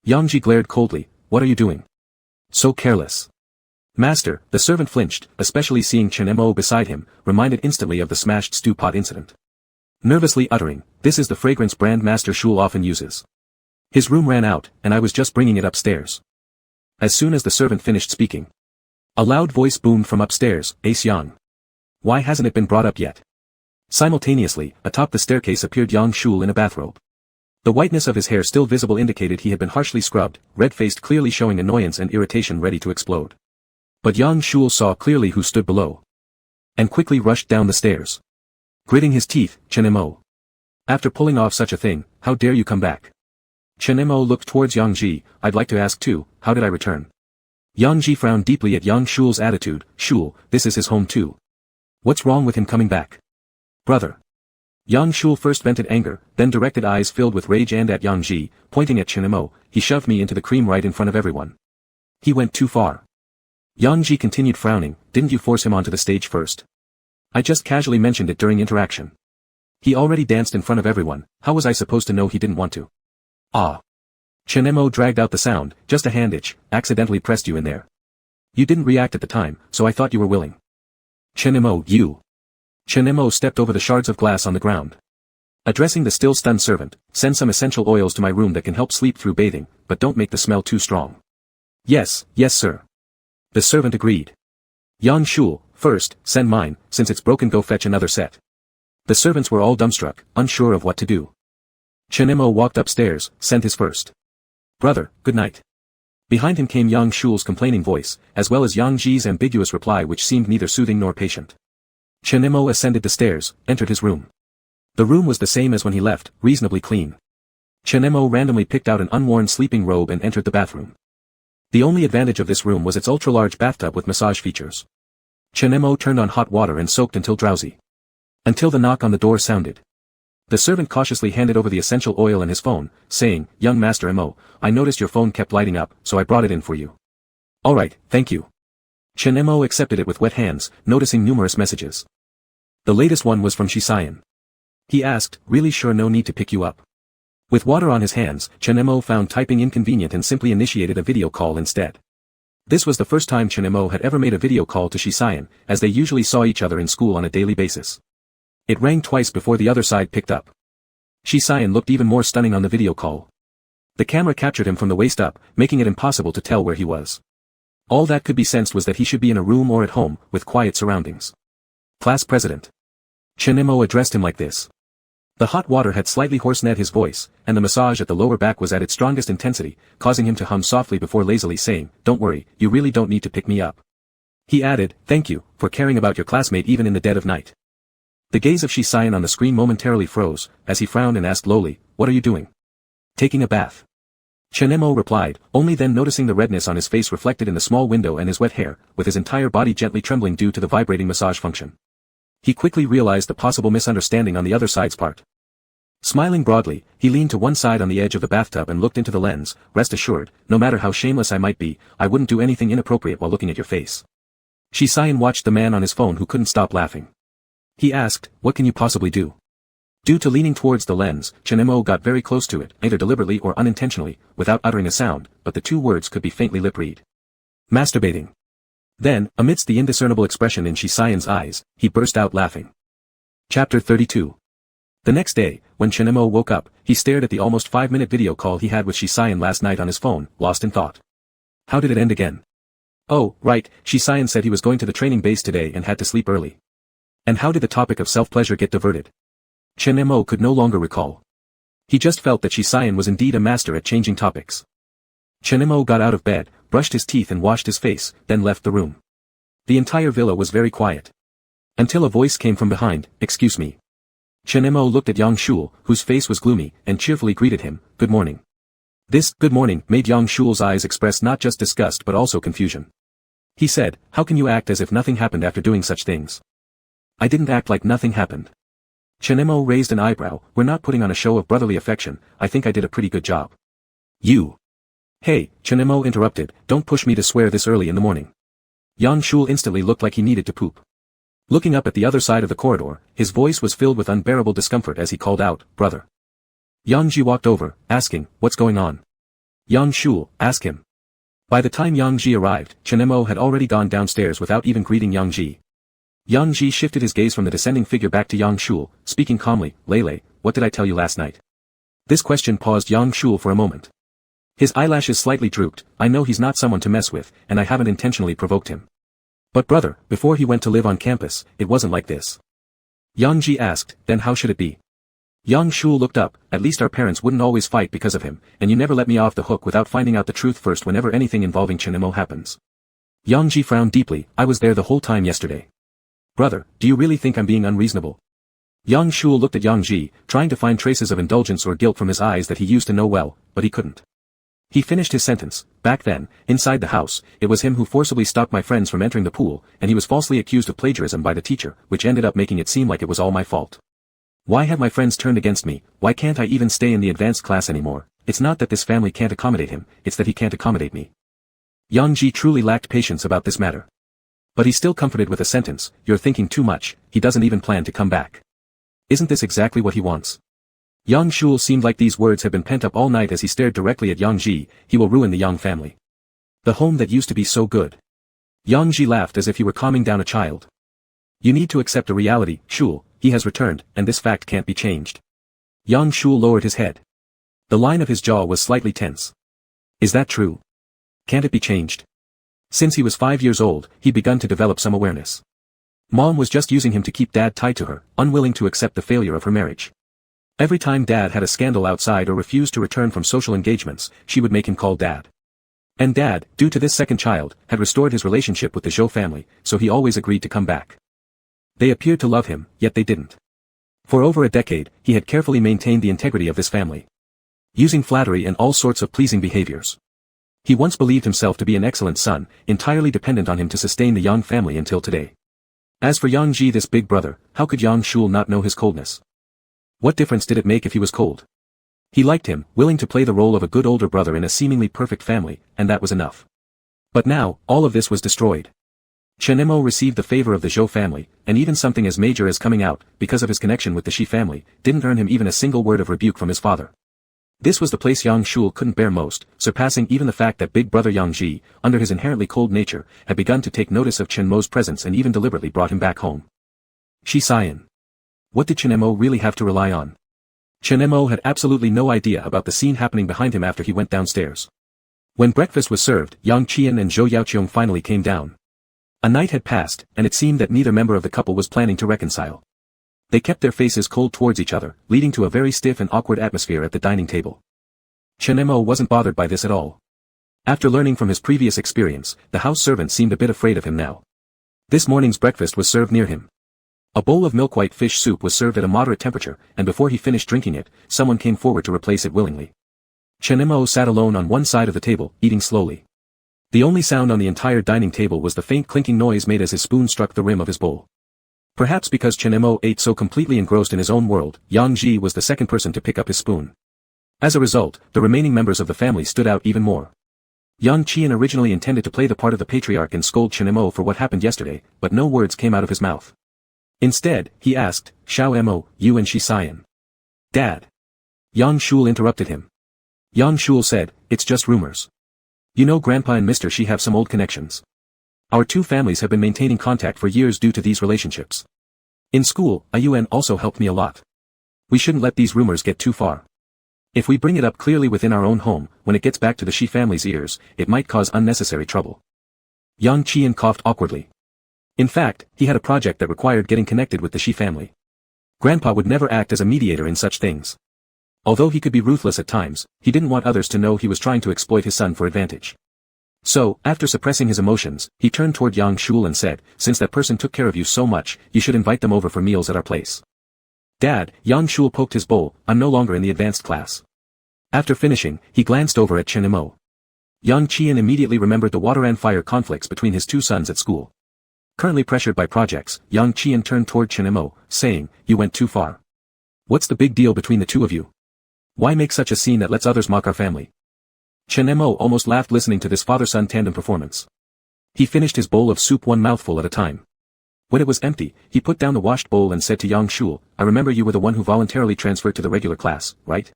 Yang Ji glared coldly, "What are you doing? So careless." "Master," the servant flinched, especially seeing Chenemo beside him, reminded instantly of the smashed stew pot incident. Nervously uttering, "This is the fragrance brand Master Shul often uses. His room ran out, and I was just bringing it upstairs." As soon as the servant finished speaking, a loud voice boomed from upstairs, "Ace Yang. Why hasn't it been brought up yet?" Simultaneously, atop the staircase appeared Yang Shul in a bathrobe. The whiteness of his hair still visible indicated he had been harshly scrubbed, red-faced clearly showing annoyance and irritation ready to explode. But Yang Shul saw clearly who stood below. And quickly rushed down the stairs. Gritting his teeth, "Chenemo. After pulling off such a thing, how dare you come back?" Chenemo looked towards Yang Ji, "I'd like to ask too, how did I return?" Yang Ji frowned deeply at Yang Shul's attitude, "Shul, this is his home too. What's wrong with him coming back?" "Brother." Yang Shul first vented anger, then directed eyes filled with rage and at Yang Ji, pointing at Chenemo, "He shoved me into the cream right in front of everyone. He went too far." Yang Ji continued frowning, "Didn't you force him onto the stage first?" "I just casually mentioned it during interaction. He already danced in front of everyone, how was I supposed to know he didn't want to?" "Ah." Chenemo dragged out the sound, "Just a hand itch, accidentally pressed you in there. You didn't react at the time, so I thought you were willing." "Chenemo, you." Chenemo stepped over the shards of glass on the ground. Addressing the still stunned servant, "Send some essential oils to my room that can help sleep through bathing, but don't make the smell too strong." "Yes, yes sir." The servant agreed. "Yang Shul, first, send mine, since it's broken go fetch another set." The servants were all dumbstruck, unsure of what to do. Chenemo walked upstairs, sent his first. "Brother, good night." Behind him came Yang Shul's complaining voice, as well as Yang Ji's ambiguous reply which seemed neither soothing nor patient. Chenemo ascended the stairs, entered his room. The room was the same as when he left, reasonably clean. Chenemo randomly picked out an unworn sleeping robe and entered the bathroom. The only advantage of this room was its ultra-large bathtub with massage features. Chenemo turned on hot water and soaked until drowsy. Until the knock on the door sounded. The servant cautiously handed over the essential oil and his phone, saying, "Young Master Mo, I noticed your phone kept lighting up, so I brought it in for you." "Alright, thank you." Chenemo accepted it with wet hands, noticing numerous messages. The latest one was from Shisayan. He asked, "Really sure no need to pick you up?" With water on his hands, Chenemo found typing inconvenient and simply initiated a video call instead. This was the first time Chenemo had ever made a video call to Shisayan, as they usually saw each other in school on a daily basis. It rang twice before the other side picked up. Shisayan looked even more stunning on the video call. The camera captured him from the waist up, making it impossible to tell where he was. All that could be sensed was that he should be in a room or at home, with quiet surroundings. "Class president." Chenemo addressed him like this. The hot water had slightly hoarsened his voice, and the massage at the lower back was at its strongest intensity, causing him to hum softly before lazily saying, "Don't worry, you really don't need to pick me up." He added, "Thank you, for caring about your classmate even in the dead of night." The gaze of Shisayan on the screen momentarily froze, as he frowned and asked lowly, "What are you doing?" "Taking a bath." Chenemo replied, only then noticing the redness on his face reflected in the small window and his wet hair, with his entire body gently trembling due to the vibrating massage function. He quickly realized the possible misunderstanding on the other side's part. Smiling broadly, he leaned to one side on the edge of the bathtub and looked into the lens. "Rest assured, no matter how shameless I might be, I wouldn't do anything inappropriate while looking at your face." Shisayan watched the man on his phone who couldn't stop laughing. He asked, "What can you possibly do?" Due to leaning towards the lens, Chenemo got very close to it, either deliberately or unintentionally, without uttering a sound, but the two words could be faintly lip-read. "Masturbating." Then, amidst the indiscernible expression in Shisayan's eyes, he burst out laughing. Chapter 32. The next day, when Chenemo woke up, he stared at the almost 5-minute video call he had with Shisayan last night on his phone, lost in thought. How did it end again? Oh, right, Shisayan said he was going to the training base today and had to sleep early. And how did the topic of self-pleasure get diverted? Chenemo could no longer recall. He just felt that Shisayan was indeed a master at changing topics. Chenemo got out of bed, brushed his teeth and washed his face, then left the room. The entire villa was very quiet. Until a voice came from behind, "Excuse me." Chenemo looked at Yang Shul, whose face was gloomy, and cheerfully greeted him, "Good morning." This "good morning" made Yang Shul's eyes express not just disgust but also confusion. He said, "How can you act as if nothing happened after doing such things?" "I didn't act like nothing happened." Chenemo raised an eyebrow. "We're not putting on a show of brotherly affection, I think I did a pretty good job." "You." "Hey," Chenemo interrupted, "don't push me to swear this early in the morning." Yang Shul instantly looked like he needed to poop. Looking up at the other side of the corridor, his voice was filled with unbearable discomfort as he called out, "Brother." Yang Ji walked over, asking, "What's going on?" "Yang Shul, ask him." By the time Yang Ji arrived, Chenemo had already gone downstairs without even greeting Yang Ji. Yang Ji shifted his gaze from the descending figure back to Yang Shul, speaking calmly, "Lele, what did I tell you last night?" This question paused Yang Shul for a moment. His eyelashes slightly drooped. "I know he's not someone to mess with, and I haven't intentionally provoked him. But brother, before he went to live on campus, it wasn't like this." Yang Ji asked, "Then how should it be?" Yang Shul looked up, "At least our parents wouldn't always fight because of him, and you never let me off the hook without finding out the truth first whenever anything involving Chenemo happens." Yang Ji frowned deeply. "I was there the whole time yesterday." "Brother, do you really think I'm being unreasonable?" Yang Shul looked at Yang Ji, trying to find traces of indulgence or guilt from his eyes that he used to know well, but he couldn't. He finished his sentence. "Back then, inside the house, it was him who forcibly stopped my friends from entering the pool, and he was falsely accused of plagiarism by the teacher, which ended up making it seem like it was all my fault. Why have my friends turned against me? Why can't I even stay in the advanced class anymore? It's not that this family can't accommodate him, it's that he can't accommodate me." Yang Ji truly lacked patience about this matter. But he still comforted with a sentence, "You're thinking too much, he doesn't even plan to come back. Isn't this exactly what he wants?" Yang Shul seemed like these words had been pent up all night as he stared directly at Yang Ji. "He will ruin the Yang family. The home that used to be so good." Yang Ji laughed as if he were calming down a child. "You need to accept a reality, Shul, he has returned, and this fact can't be changed." Yang Shul lowered his head. The line of his jaw was slightly tense. "Is that true? Can't it be changed?" Since he was 5 years old, he'd begun to develop some awareness. Mom was just using him to keep Dad tied to her, unwilling to accept the failure of her marriage. Every time Dad had a scandal outside or refused to return from social engagements, she would make him call Dad. And Dad, due to this second child, had restored his relationship with the Zhou family, so he always agreed to come back. They appeared to love him, yet they didn't. For over a decade, he had carefully maintained the integrity of this family, using flattery and all sorts of pleasing behaviors. He once believed himself to be an excellent son, entirely dependent on him to sustain the Yang family until today. As for Yang Ji, this big brother, how could Yang Shul not know his coldness? What difference did it make if he was cold? He liked him, willing to play the role of a good older brother in a seemingly perfect family, and that was enough. But now, all of this was destroyed. Chenemo received the favor of the Zhou family, and even something as major as coming out, because of his connection with the Shi family, didn't earn him even a single word of rebuke from his father. This was the place Yang Shul couldn't bear most, surpassing even the fact that big brother Yang Ji, under his inherently cold nature, had begun to take notice of Chenmo's presence and even deliberately brought him back home. Shisayan. What did Chenemo really have to rely on? Chenemo had absolutely no idea about the scene happening behind him after he went downstairs. When breakfast was served, Yang Qian and Zhou Yaoqiong finally came down. A night had passed, and it seemed that neither member of the couple was planning to reconcile. They kept their faces cold towards each other, leading to a very stiff and awkward atmosphere at the dining table. Chenemo wasn't bothered by this at all. After learning from his previous experience, the house servant seemed a bit afraid of him now. This morning's breakfast was served near him. A bowl of milk-white fish soup was served at a moderate temperature, and before he finished drinking it, someone came forward to replace it willingly. Chenemo sat alone on one side of the table, eating slowly. The only sound on the entire dining table was the faint clinking noise made as his spoon struck the rim of his bowl. Perhaps because Chenemo ate so completely engrossed in his own world, Yang Ji was the second person to pick up his spoon. As a result, the remaining members of the family stood out even more. Yang Qian originally intended to play the part of the patriarch and scold Chenemo for what happened yesterday, but no words came out of his mouth. Instead, he asked, "Xiao Mo, you and Shi Xian." "Dad." Yang Shul interrupted him. Yang Shul said, "It's just rumors. You know Grandpa and Mr. Shi have some old connections. Our two families have been maintaining contact for years due to these relationships. In school, Ayuan also helped me a lot. We shouldn't let these rumors get too far. If we bring it up clearly within our own home, when it gets back to the Shi family's ears, it might cause unnecessary trouble." Yang Qian coughed awkwardly. In fact, he had a project that required getting connected with the Shi family. Grandpa would never act as a mediator in such things. Although he could be ruthless at times, he didn't want others to know he was trying to exploit his son for advantage. So, after suppressing his emotions, he turned toward Yang Shul and said, "Since that person took care of you so much, you should invite them over for meals at our place." "Dad," Yang Shul poked his bowl, "I'm no longer in the advanced class." After finishing, he glanced over at Chenemo. Yang Qian immediately remembered the water and fire conflicts between his two sons at school. Currently pressured by projects, Yang Qian turned toward Chenemo, saying, "You went too far. What's the big deal between the two of you? Why make such a scene that lets others mock our family?" Chenemo almost laughed listening to this father-son tandem performance. He finished his bowl of soup one mouthful at a time. When it was empty, he put down the washed bowl and said to Yang Shul, "I remember you were the one who voluntarily transferred to the regular class, right?"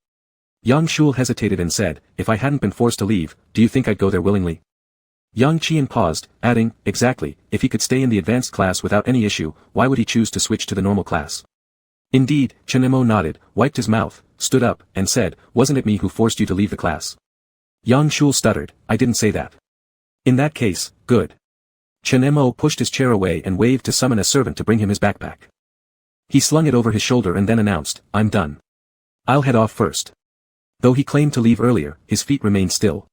Yang Shul hesitated and said, "If I hadn't been forced to leave, do you think I'd go there willingly?" Yang Qian paused, adding, "Exactly, if he could stay in the advanced class without any issue, why would he choose to switch to the normal class?" Indeed, Chenemo nodded, wiped his mouth, stood up, and said, "Wasn't it me who forced you to leave the class?" Yang Shul stuttered, "I didn't say that." "In that case, good." Chenemo pushed his chair away and waved to summon a servant to bring him his backpack. He slung it over his shoulder and then announced, "I'm done. I'll head off first." Though he claimed to leave earlier, his feet remained still.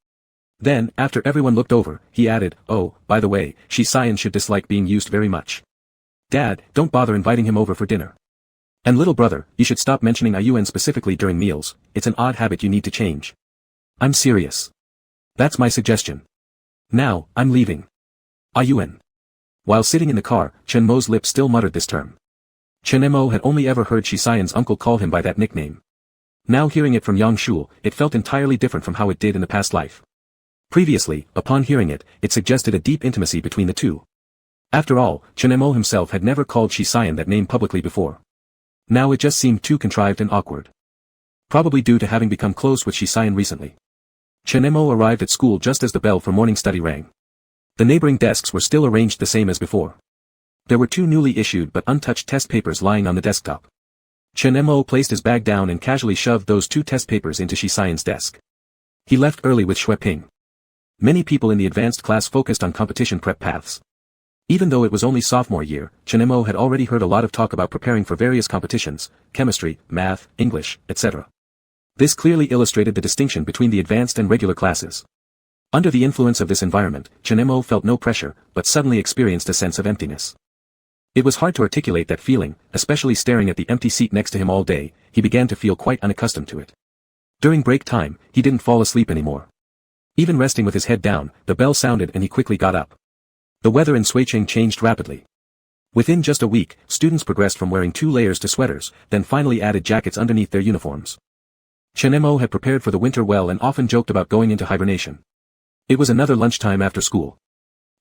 Then, after everyone looked over, he added, "Oh, by the way, Shi Xian should dislike being used very much. Dad, don't bother inviting him over for dinner. And little brother, you should stop mentioning Ayuan specifically during meals, it's an odd habit you need to change. I'm serious. That's my suggestion. Now, I'm leaving. Ayuan." While sitting in the car, Chenmo's lips still muttered this term. Chenemo had only ever heard Shi Xian's uncle call him by that nickname. Now hearing it from Yang Shul, it felt entirely different from how it did in the past life. Previously, upon hearing it, it suggested a deep intimacy between the two. After all, Chenemo himself had never called Shi Xian that name publicly before. Now it just seemed too contrived and awkward. Probably due to having become close with Shi Xian recently. Chenemo arrived at school just as the bell for morning study rang. The neighboring desks were still arranged the same as before. There were two newly issued but untouched test papers lying on the desktop. Chenemo placed his bag down and casually shoved those two test papers into Shi Xian's desk. He left early with Shui Ping. Many people in the advanced class focused on competition prep paths. Even though it was only sophomore year, Chenemo had already heard a lot of talk about preparing for various competitions, chemistry, math, English, etc. This clearly illustrated the distinction between the advanced and regular classes. Under the influence of this environment, Chenemo felt no pressure, but suddenly experienced a sense of emptiness. It was hard to articulate that feeling, especially staring at the empty seat next to him all day, he began to feel quite unaccustomed to it. During break time, he didn't fall asleep anymore. Even resting with his head down, the bell sounded and he quickly got up. The weather in Suicheng changed rapidly. Within just a week, students progressed from wearing 2 layers to sweaters, then finally added jackets underneath their uniforms. Chenemo had prepared for the winter well and often joked about going into hibernation. It was another lunchtime after school.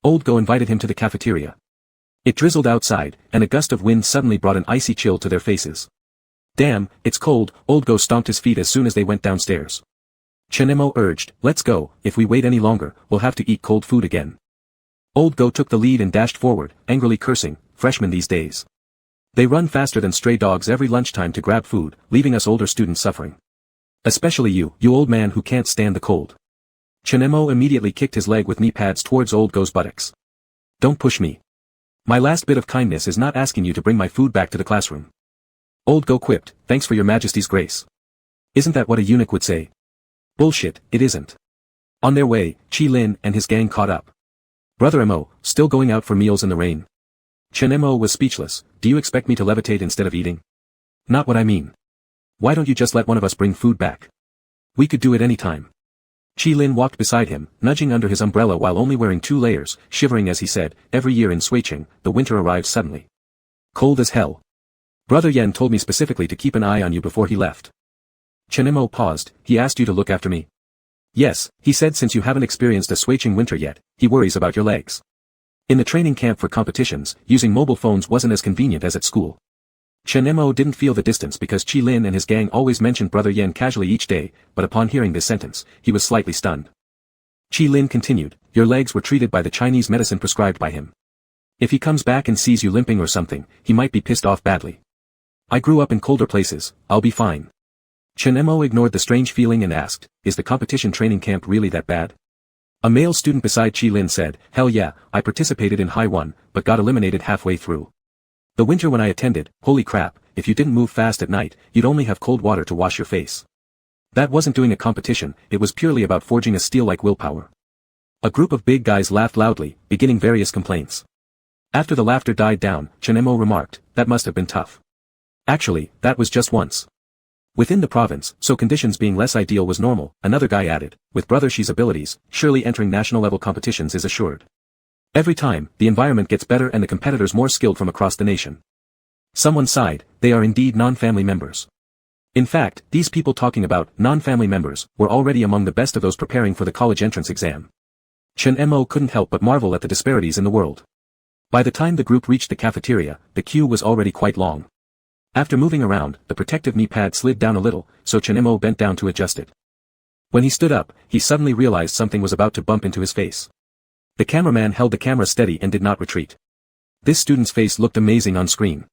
Old Go invited him to the cafeteria. It drizzled outside, and a gust of wind suddenly brought an icy chill to their faces. "Damn, it's cold," Old Go stomped his feet as soon as they went downstairs. Chenemo urged, "Let's go, if we wait any longer, we'll have to eat cold food again." Old Go took the lead and dashed forward, angrily cursing, "Freshmen these days. They run faster than stray dogs every lunchtime to grab food, leaving us older students suffering. Especially you old man who can't stand the cold." Chenemo immediately kicked his leg with knee pads towards Old Go's buttocks. "Don't push me. My last bit of kindness is not asking you to bring my food back to the classroom. Old Go quipped, thanks for your majesty's grace. Isn't that what a eunuch would say? Bullshit, it isn't. On their way, Qi Lin and his gang caught up. Brother Mo, still going out for meals in the rain? Chen Mo was speechless. Do you expect me to levitate instead of eating? Not what I mean. Why don't you just let one of us bring food back? We could do it any time. Qi Lin walked beside him, nudging under his umbrella while only wearing 2 layers, shivering as he said, every year in Suiqing, the winter arrives suddenly. Cold as hell. Brother Yen told me specifically to keep an eye on you before he left. Chen Mo paused. He asked you to look after me. Yes, he said, since you haven't experienced a Suiqing winter yet, he worries about your legs. In the training camp for competitions, using mobile phones wasn't as convenient as at school. Chen Mo didn't feel the distance because Qi Lin and his gang always mentioned Brother Yen casually each day, but upon hearing this sentence, he was slightly stunned. Qi Lin continued, your legs were treated by the Chinese medicine prescribed by him. If he comes back and sees you limping or something, he might be pissed off badly. I grew up in colder places, I'll be fine. Chen Mo ignored the strange feeling and asked, is the competition training camp really that bad? A male student beside Qi Lin said, hell yeah, I participated in High 1, but got eliminated halfway through. The winter when I attended, holy crap, if you didn't move fast at night, you'd only have cold water to wash your face. That wasn't doing a competition, it was purely about forging a steel-like willpower. A group of big guys laughed loudly, beginning various complaints. After the laughter died down, Chen Mo remarked, that must have been tough. Actually, that was just once. Within the province, so conditions being less ideal was normal, another guy added, with Brother Shi's abilities, surely entering national-level competitions is assured. Every time, the environment gets better and the competitors more skilled from across the nation. Someone sighed, they are indeed non-family members. In fact, these people talking about non-family members were already among the best of those preparing for the college entrance exam. Chen Mo couldn't help but marvel at the disparities in the world. By the time the group reached the cafeteria, the queue was already quite long. After moving around, the protective knee pad slid down a little, so Chen Mo bent down to adjust it. When he stood up, he suddenly realized something was about to bump into his face. The cameraman held the camera steady and did not retreat. This student's face looked amazing on screen.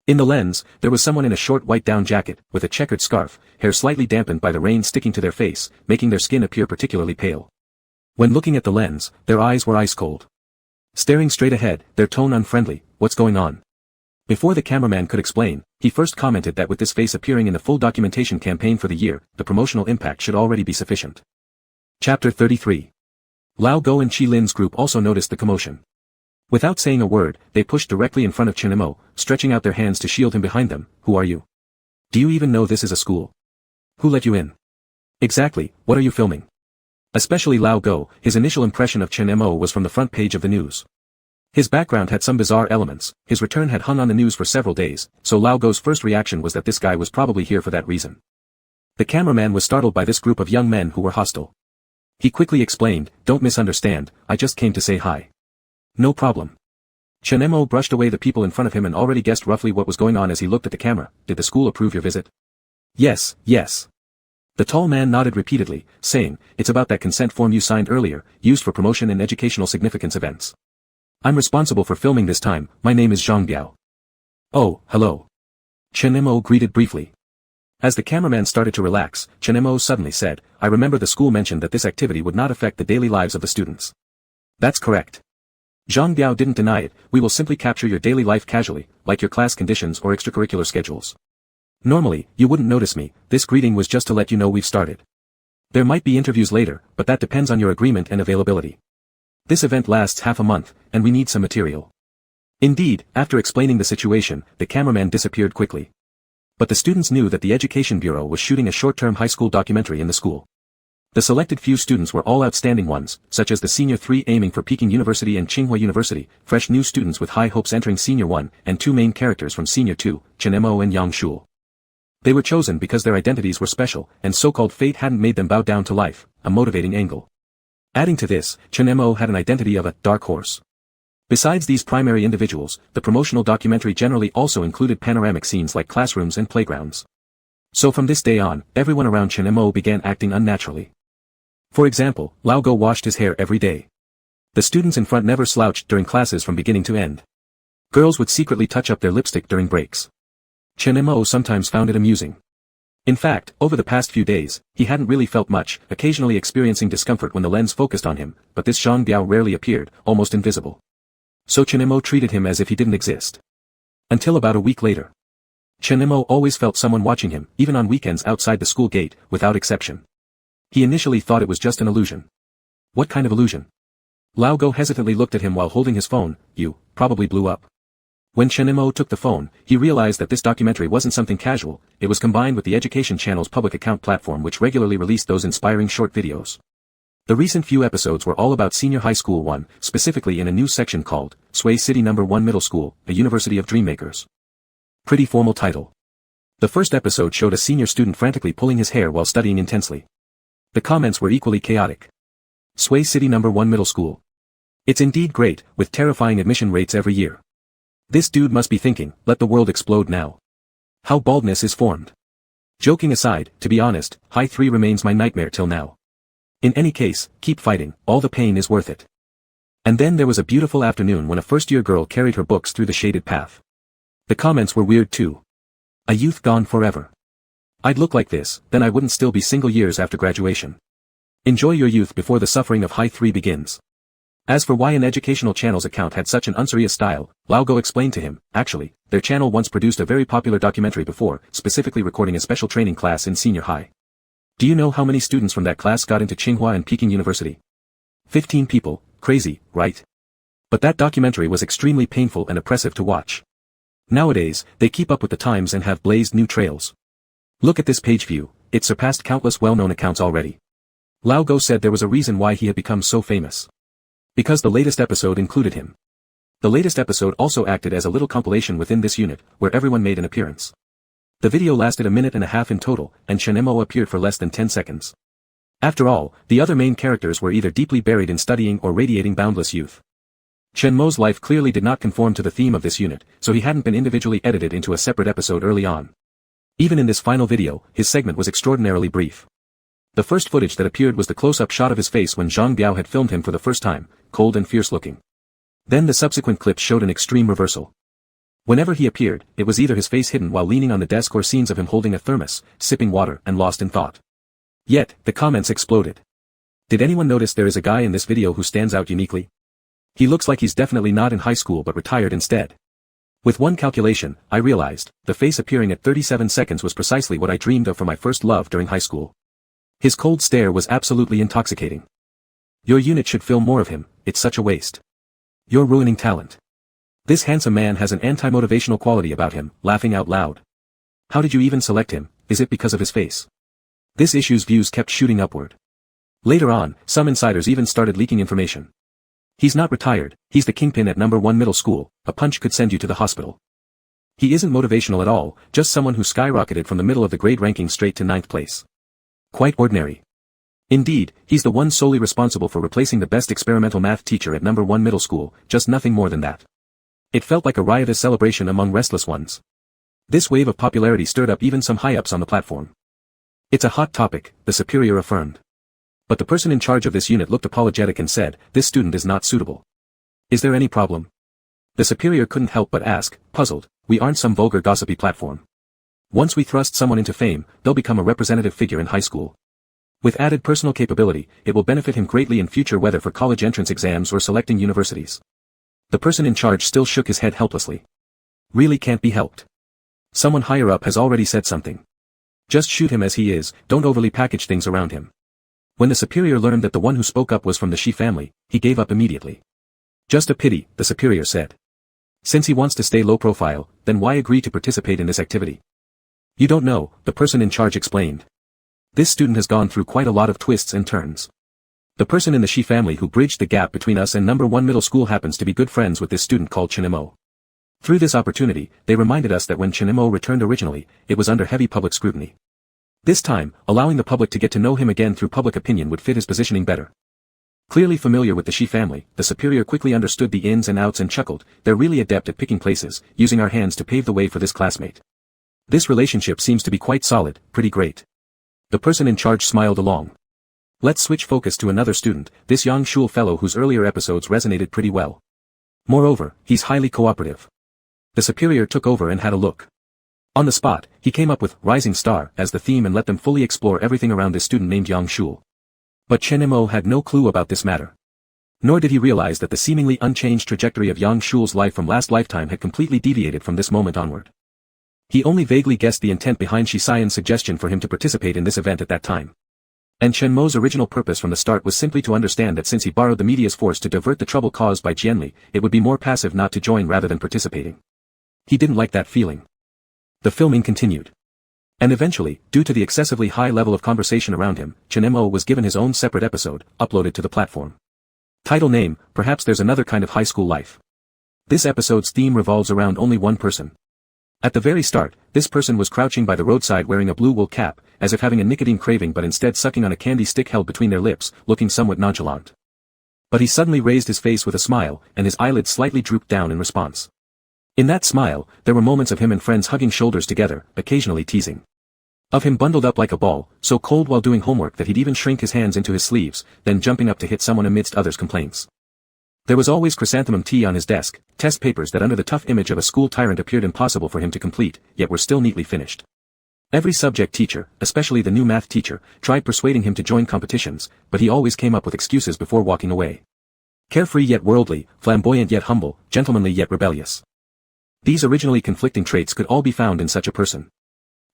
In the lens, there was someone in a short white down jacket, with a checkered scarf, hair slightly dampened by the rain sticking to their face, making their skin appear particularly pale. When looking at the lens, their eyes were ice cold. Staring straight ahead, their tone unfriendly, what's going on? Before the cameraman could explain, he first commented that with this face appearing in the full documentation campaign for the year, the promotional impact should already be sufficient. Chapter 33. Lao Go and Qi Lin's group also noticed the commotion. Without saying a word, they pushed directly in front of Chen Mo, stretching out their hands to shield him behind them. Who are you? Do you even know this is a school? Who let you in? Exactly, what are you filming? Especially Lao Go, his initial impression of Chen Mo was from the front page of the news. His background had some bizarre elements, his return had hung on the news for several days, so Lao Go's first reaction was that this guy was probably here for that reason. The cameraman was startled by this group of young men who were hostile. He quickly explained, don't misunderstand, I just came to say hi. No problem. Chen Mo brushed away the people in front of him and already guessed roughly what was going on as he looked at the camera. Did the school approve your visit? Yes, yes. The tall man nodded repeatedly, saying, it's about that consent form you signed earlier, used for promotion and educational significance events. I'm responsible for filming this time, my name is Zhang Biao. Oh, hello. Chen Mo greeted briefly. As the cameraman started to relax, Chen Mo suddenly said, I remember the school mentioned that this activity would not affect the daily lives of the students. That's correct. Zhang Biao didn't deny it, we will simply capture your daily life casually, like your class conditions or extracurricular schedules. Normally, you wouldn't notice me, this greeting was just to let you know we've started. There might be interviews later, but that depends on your agreement and availability. This event lasts half a month, and we need some material. Indeed, after explaining the situation, the cameraman disappeared quickly. But the students knew that the Education Bureau was shooting a short-term high school documentary in the school. The selected few students were all outstanding ones, such as the Senior 3 aiming for Peking University and Tsinghua University, fresh new students with high hopes entering Senior 1, and 2 main characters from Senior 2, Chen Mo and Yang Shul. They were chosen because their identities were special, and so-called fate hadn't made them bow down to life, a motivating angle. Adding to this, Chen Mo had an identity of a dark horse. Besides these primary individuals, the promotional documentary generally also included panoramic scenes like classrooms and playgrounds. So from this day on, everyone around Chen Mo began acting unnaturally. For example, Lao Go washed his hair every day. The students in front never slouched during classes from beginning to end. Girls would secretly touch up their lipstick during breaks. Chen Mo sometimes found it amusing. In fact, over the past few days, he hadn't really felt much, occasionally experiencing discomfort when the lens focused on him, but this Zhang Biao rarely appeared, almost invisible. So Chen Mo treated him as if he didn't exist. Until about a week later. Chen Mo always felt someone watching him, even on weekends outside the school gate, without exception. He initially thought it was just an illusion. What kind of illusion? Lao Go hesitantly looked at him while holding his phone. You probably blew up. When Chen Mo took the phone, he realized that this documentary wasn't something casual, it was combined with the Education Channel's public account platform which regularly released those inspiring short videos. The recent few episodes were all about Senior High School 1, specifically in a new section called, Sway City No. 1 Middle School, a University of Dreammakers. Pretty formal title. The first episode showed a senior student frantically pulling his hair while studying intensely. The comments were equally chaotic. Sway City No. 1 Middle School. It's indeed great, with terrifying admission rates every year. This dude must be thinking, let the world explode now. How baldness is formed. Joking aside, to be honest, High 3 remains my nightmare till now. In any case, keep fighting, all the pain is worth it. And then there was a beautiful afternoon when a first-year girl carried her books through the shaded path. The comments were weird too. A youth gone forever. I'd look like this, then I wouldn't still be single years after graduation. Enjoy your youth before the suffering of High 3 begins. As for why an educational channel's account had such an unserious style, Lao Go explained to him, actually, their channel once produced a very popular documentary before, specifically recording a special training class in senior high. Do you know how many students from that class got into Tsinghua and Peking University? 15 people, crazy, right? But that documentary was extremely painful and oppressive to watch. Nowadays, they keep up with the times and have blazed new trails. Look at this page view, it surpassed countless well-known accounts already. Lao Go said there was a reason why he had become so famous. Because the latest episode included him. The latest episode also acted as a little compilation within this unit, where everyone made an appearance. The video lasted a minute and a half in total, and Chen Mo appeared for less than 10 seconds. After all, the other main characters were either deeply buried in studying or radiating boundless youth. Chen Mo's life clearly did not conform to the theme of this unit, so he hadn't been individually edited into a separate episode early on. Even in this final video, his segment was extraordinarily brief. The first footage that appeared was the close-up shot of his face when Zhang Biao had filmed him for the first time, cold and fierce-looking. Then the subsequent clips showed an extreme reversal. Whenever he appeared, it was either his face hidden while leaning on the desk or scenes of him holding a thermos, sipping water and lost in thought. Yet, the comments exploded. Did anyone notice there is a guy in this video who stands out uniquely? He looks like he's definitely not in high school but retired instead. With one calculation, I realized, the face appearing at 37 seconds was precisely what I dreamed of for my first love during high school. His cold stare was absolutely intoxicating. Your unit should film more of him, it's such a waste. You're ruining talent. This handsome man has an anti-motivational quality about him, laughing out loud. How did you even select him, is it because of his face? This issue's views kept shooting upward. Later on, some insiders even started leaking information. He's not retired, he's the kingpin at No. 1 Middle School, a punch could send you to the hospital. He isn't motivational at all, just someone who skyrocketed from the middle of the grade ranking straight to 9th place. Quite ordinary. Indeed, he's the one solely responsible for replacing the best experimental math teacher at No. 1 Middle School, just nothing more than that. It felt like a riotous celebration among restless ones. This wave of popularity stirred up even some high-ups on the platform. It's a hot topic, the superior affirmed. But the person in charge of this unit looked apologetic and said, this student is not suitable. Is there any problem? The superior couldn't help but ask, puzzled, we aren't some vulgar gossipy platform. Once we thrust someone into fame, they'll become a representative figure in high school. With added personal capability, it will benefit him greatly in future whether for college entrance exams or selecting universities. The person in charge still shook his head helplessly. Really can't be helped. Someone higher up has already said something. Just shoot him as he is, don't overly package things around him. When the superior learned that the one who spoke up was from the Shi family, he gave up immediately. Just a pity, the superior said. Since he wants to stay low profile, then why agree to participate in this activity? You don't know, the person in charge explained. This student has gone through quite a lot of twists and turns. The person in the Shi family who bridged the gap between us and No. 1 Middle School happens to be good friends with this student called Chen Mo. Through this opportunity, they reminded us that when Chen Mo returned originally, it was under heavy public scrutiny. This time, allowing the public to get to know him again through public opinion would fit his positioning better. Clearly familiar with the Shi family, the superior quickly understood the ins and outs and chuckled, they're really adept at picking places, using our hands to pave the way for this classmate. This relationship seems to be quite solid, pretty great. The person in charge smiled along. Let's switch focus to another student, this Yang Shul fellow whose earlier episodes resonated pretty well. Moreover, he's highly cooperative. The superior took over and had a look. On the spot, he came up with Rising Star as the theme and let them fully explore everything around this student named Yang Shul. But Chen Mo had no clue about this matter. Nor did he realize that the seemingly unchanged trajectory of Yang Shul's life from last lifetime had completely deviated from this moment onward. He only vaguely guessed the intent behind Shi Xian's suggestion for him to participate in this event at that time. And Chen Mo's original purpose from the start was simply to understand that since he borrowed the media's force to divert the trouble caused by Jianli, it would be more passive not to join rather than participating. He didn't like that feeling. The filming continued. And eventually, due to the excessively high level of conversation around him, Chen Mo was given his own separate episode, uploaded to the platform. Title name, Perhaps There's Another Kind of High School Life. This episode's theme revolves around only one person. At the very start, this person was crouching by the roadside wearing a blue wool cap, as if having a nicotine craving but instead sucking on a candy stick held between their lips, looking somewhat nonchalant. But he suddenly raised his face with a smile, and his eyelids slightly drooped down in response. In that smile, there were moments of him and friends hugging shoulders together, occasionally teasing. Of him bundled up like a ball, so cold while doing homework that he'd even shrink his hands into his sleeves, then jumping up to hit someone amidst others' complaints. There was always chrysanthemum tea on his desk, test papers that under the tough image of a school tyrant appeared impossible for him to complete, yet were still neatly finished. Every subject teacher, especially the new math teacher, tried persuading him to join competitions, but he always came up with excuses before walking away. Carefree yet worldly, flamboyant yet humble, gentlemanly yet rebellious. These originally conflicting traits could all be found in such a person.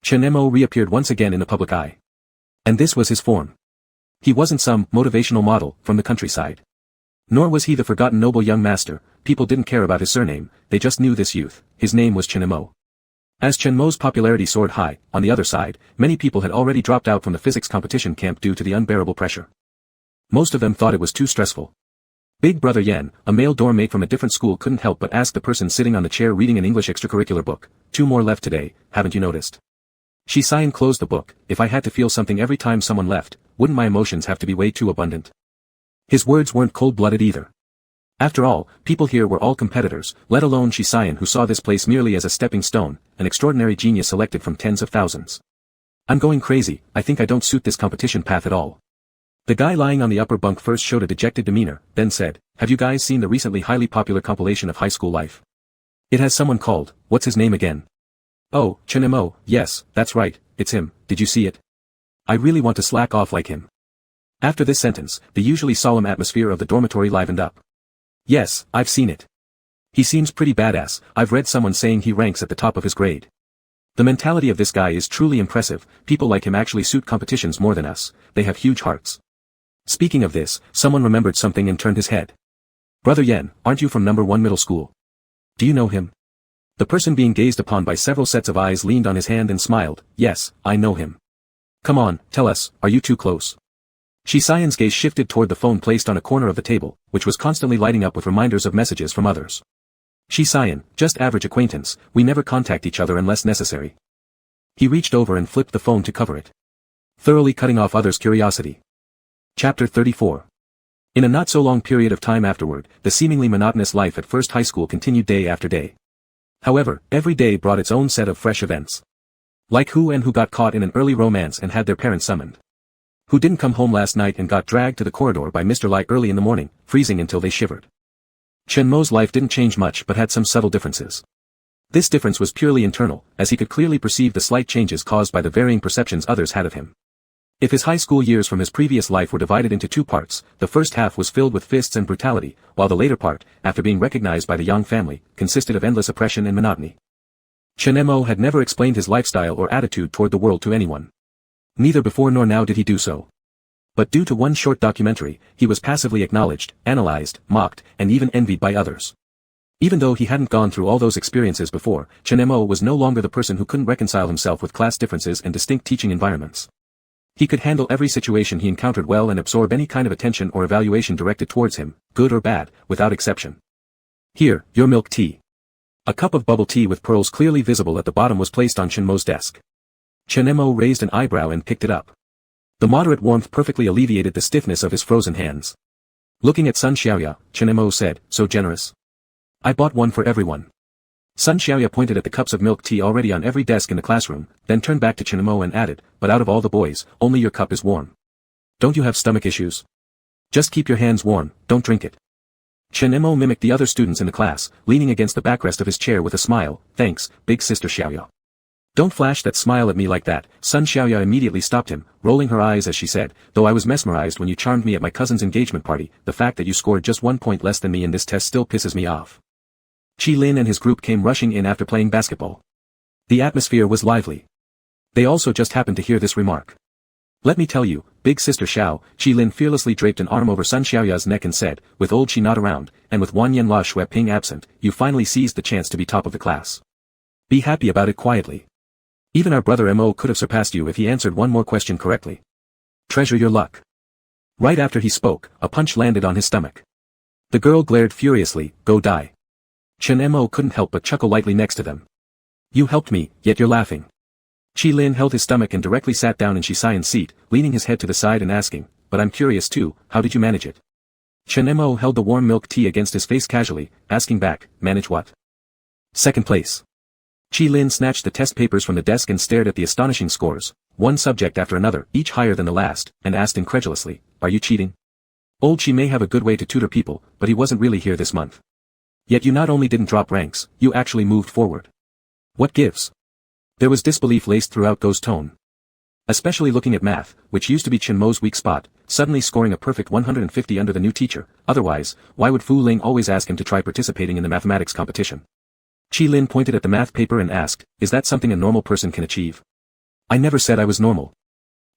Chen Mo reappeared once again in the public eye. And this was his form. He wasn't some motivational model from the countryside. Nor was he the forgotten noble young master. People didn't care about his surname, they just knew this youth. His name was Chen Mo. As Chen Mo's popularity soared high, on the other side, many people had already dropped out from the physics competition camp due to the unbearable pressure. Most of them thought it was too stressful. Big Brother Yen, a male dorm mate from a different school, couldn't help but ask the person sitting on the chair reading an English extracurricular book, 2 more left today, haven't you noticed? Shi Xian closed the book. If I had to feel something every time someone left, wouldn't my emotions have to be way too abundant? His words weren't cold-blooded either. After all, people here were all competitors, let alone Shi Xian, who saw this place merely as a stepping stone, an extraordinary genius selected from tens of thousands. I'm going crazy, I think I don't suit this competition path at all. The guy lying on the upper bunk first showed a dejected demeanor, then said, have you guys seen the recently highly popular compilation of high school life? It has someone called, what's his name again? Oh, Chen Mo, yes, that's right, it's him, did you see it? I really want to slack off like him. After this sentence, the usually solemn atmosphere of the dormitory livened up. Yes, I've seen it. He seems pretty badass. I've read someone saying he ranks at the top of his grade. The mentality of this guy is truly impressive. People like him actually suit competitions more than us. They have huge hearts. Speaking of this, someone remembered something and turned his head. Brother Yen, aren't you from number 1 middle school? Do you know him? The person being gazed upon by several sets of eyes leaned on his hand and smiled. Yes, I know him. Come on, tell us, are you too close? Shi Xian's gaze shifted toward the phone placed on a corner of the table, which was constantly lighting up with reminders of messages from others. Shi Xian, just average acquaintance, we never contact each other unless necessary. He reached over and flipped the phone to cover it, thoroughly cutting off others' curiosity. Chapter 34. In a not-so-long period of time afterward, the seemingly monotonous life at First High School continued day after day. However, every day brought its own set of fresh events. Like who got caught in an early romance and had their parents summoned. Who didn't come home last night and got dragged to the corridor by Mr. Lai early in the morning, freezing until they shivered. Chen Mo's life didn't change much but had some subtle differences. This difference was purely internal, as he could clearly perceive the slight changes caused by the varying perceptions others had of him. If his high school years from his previous life were divided into 2 parts, the first half was filled with fists and brutality, while the later part, after being recognized by the Yang family, consisted of endless oppression and monotony. Chen Mo had never explained his lifestyle or attitude toward the world to anyone. Neither before nor now did he do so. But due to one short documentary, he was passively acknowledged, analyzed, mocked, and even envied by others. Even though he hadn't gone through all those experiences before, Chen Mo was no longer the person who couldn't reconcile himself with class differences and distinct teaching environments. He could handle every situation he encountered well and absorb any kind of attention or evaluation directed towards him, good or bad, without exception. Here, your milk tea. A cup of bubble tea with pearls clearly visible at the bottom was placed on Chen Mo's desk. Chen Mo raised an eyebrow and picked it up. The moderate warmth perfectly alleviated the stiffness of his frozen hands. Looking at Sun Xiaoya, Chen Mo said, so generous. I bought one for everyone. Sun Xiaoya pointed at the cups of milk tea already on every desk in the classroom, then turned back to Chen Mo and added, but out of all the boys, only your cup is warm. Don't you have stomach issues? Just keep your hands warm, don't drink it. Chen Mo mimicked the other students in the class, leaning against the backrest of his chair with a smile. Thanks, big sister Xiaoya. Don't flash that smile at me like that. Sun Xiaoya immediately stopped him, rolling her eyes as she said, though I was mesmerized when you charmed me at my cousin's engagement party, the fact that you scored just 1 point less than me in this test still pisses me off. Qi Lin and his group came rushing in after playing basketball. The atmosphere was lively. They also just happened to hear this remark. Let me tell you, big sister Xiao, Qi Lin fearlessly draped an arm over Sun Xiaoya's neck and said, with old Qi not around, and with Wan Yanla Shui Ping absent, you finally seized the chance to be top of the class. Be happy about it quietly. Even our brother Mo could have surpassed you if he answered one more question correctly. Treasure your luck. Right after he spoke, a punch landed on his stomach. The girl glared furiously, go die. Chen Mo couldn't help but chuckle lightly next to them. You helped me, yet you're laughing. Qi Lin held his stomach and directly sat down in Shisayan's seat, leaning his head to the side and asking, but I'm curious too, how did you manage it? Chen Mo held the warm milk tea against his face casually, asking back, manage what? Second place. Qi Lin snatched the test papers from the desk and stared at the astonishing scores, one subject after another, each higher than the last, and asked incredulously, are you cheating? Old Qi may have a good way to tutor people, but he wasn't really here this month. Yet you not only didn't drop ranks, you actually moved forward. What gives? There was disbelief laced throughout Go's tone. Especially looking at math, which used to be Chen Mo's weak spot, suddenly scoring a perfect 150 under the new teacher, otherwise, why would Fu Ling always ask him to try participating in the mathematics competition? Qi Lin pointed at the math paper and asked, is that something a normal person can achieve? I never said I was normal.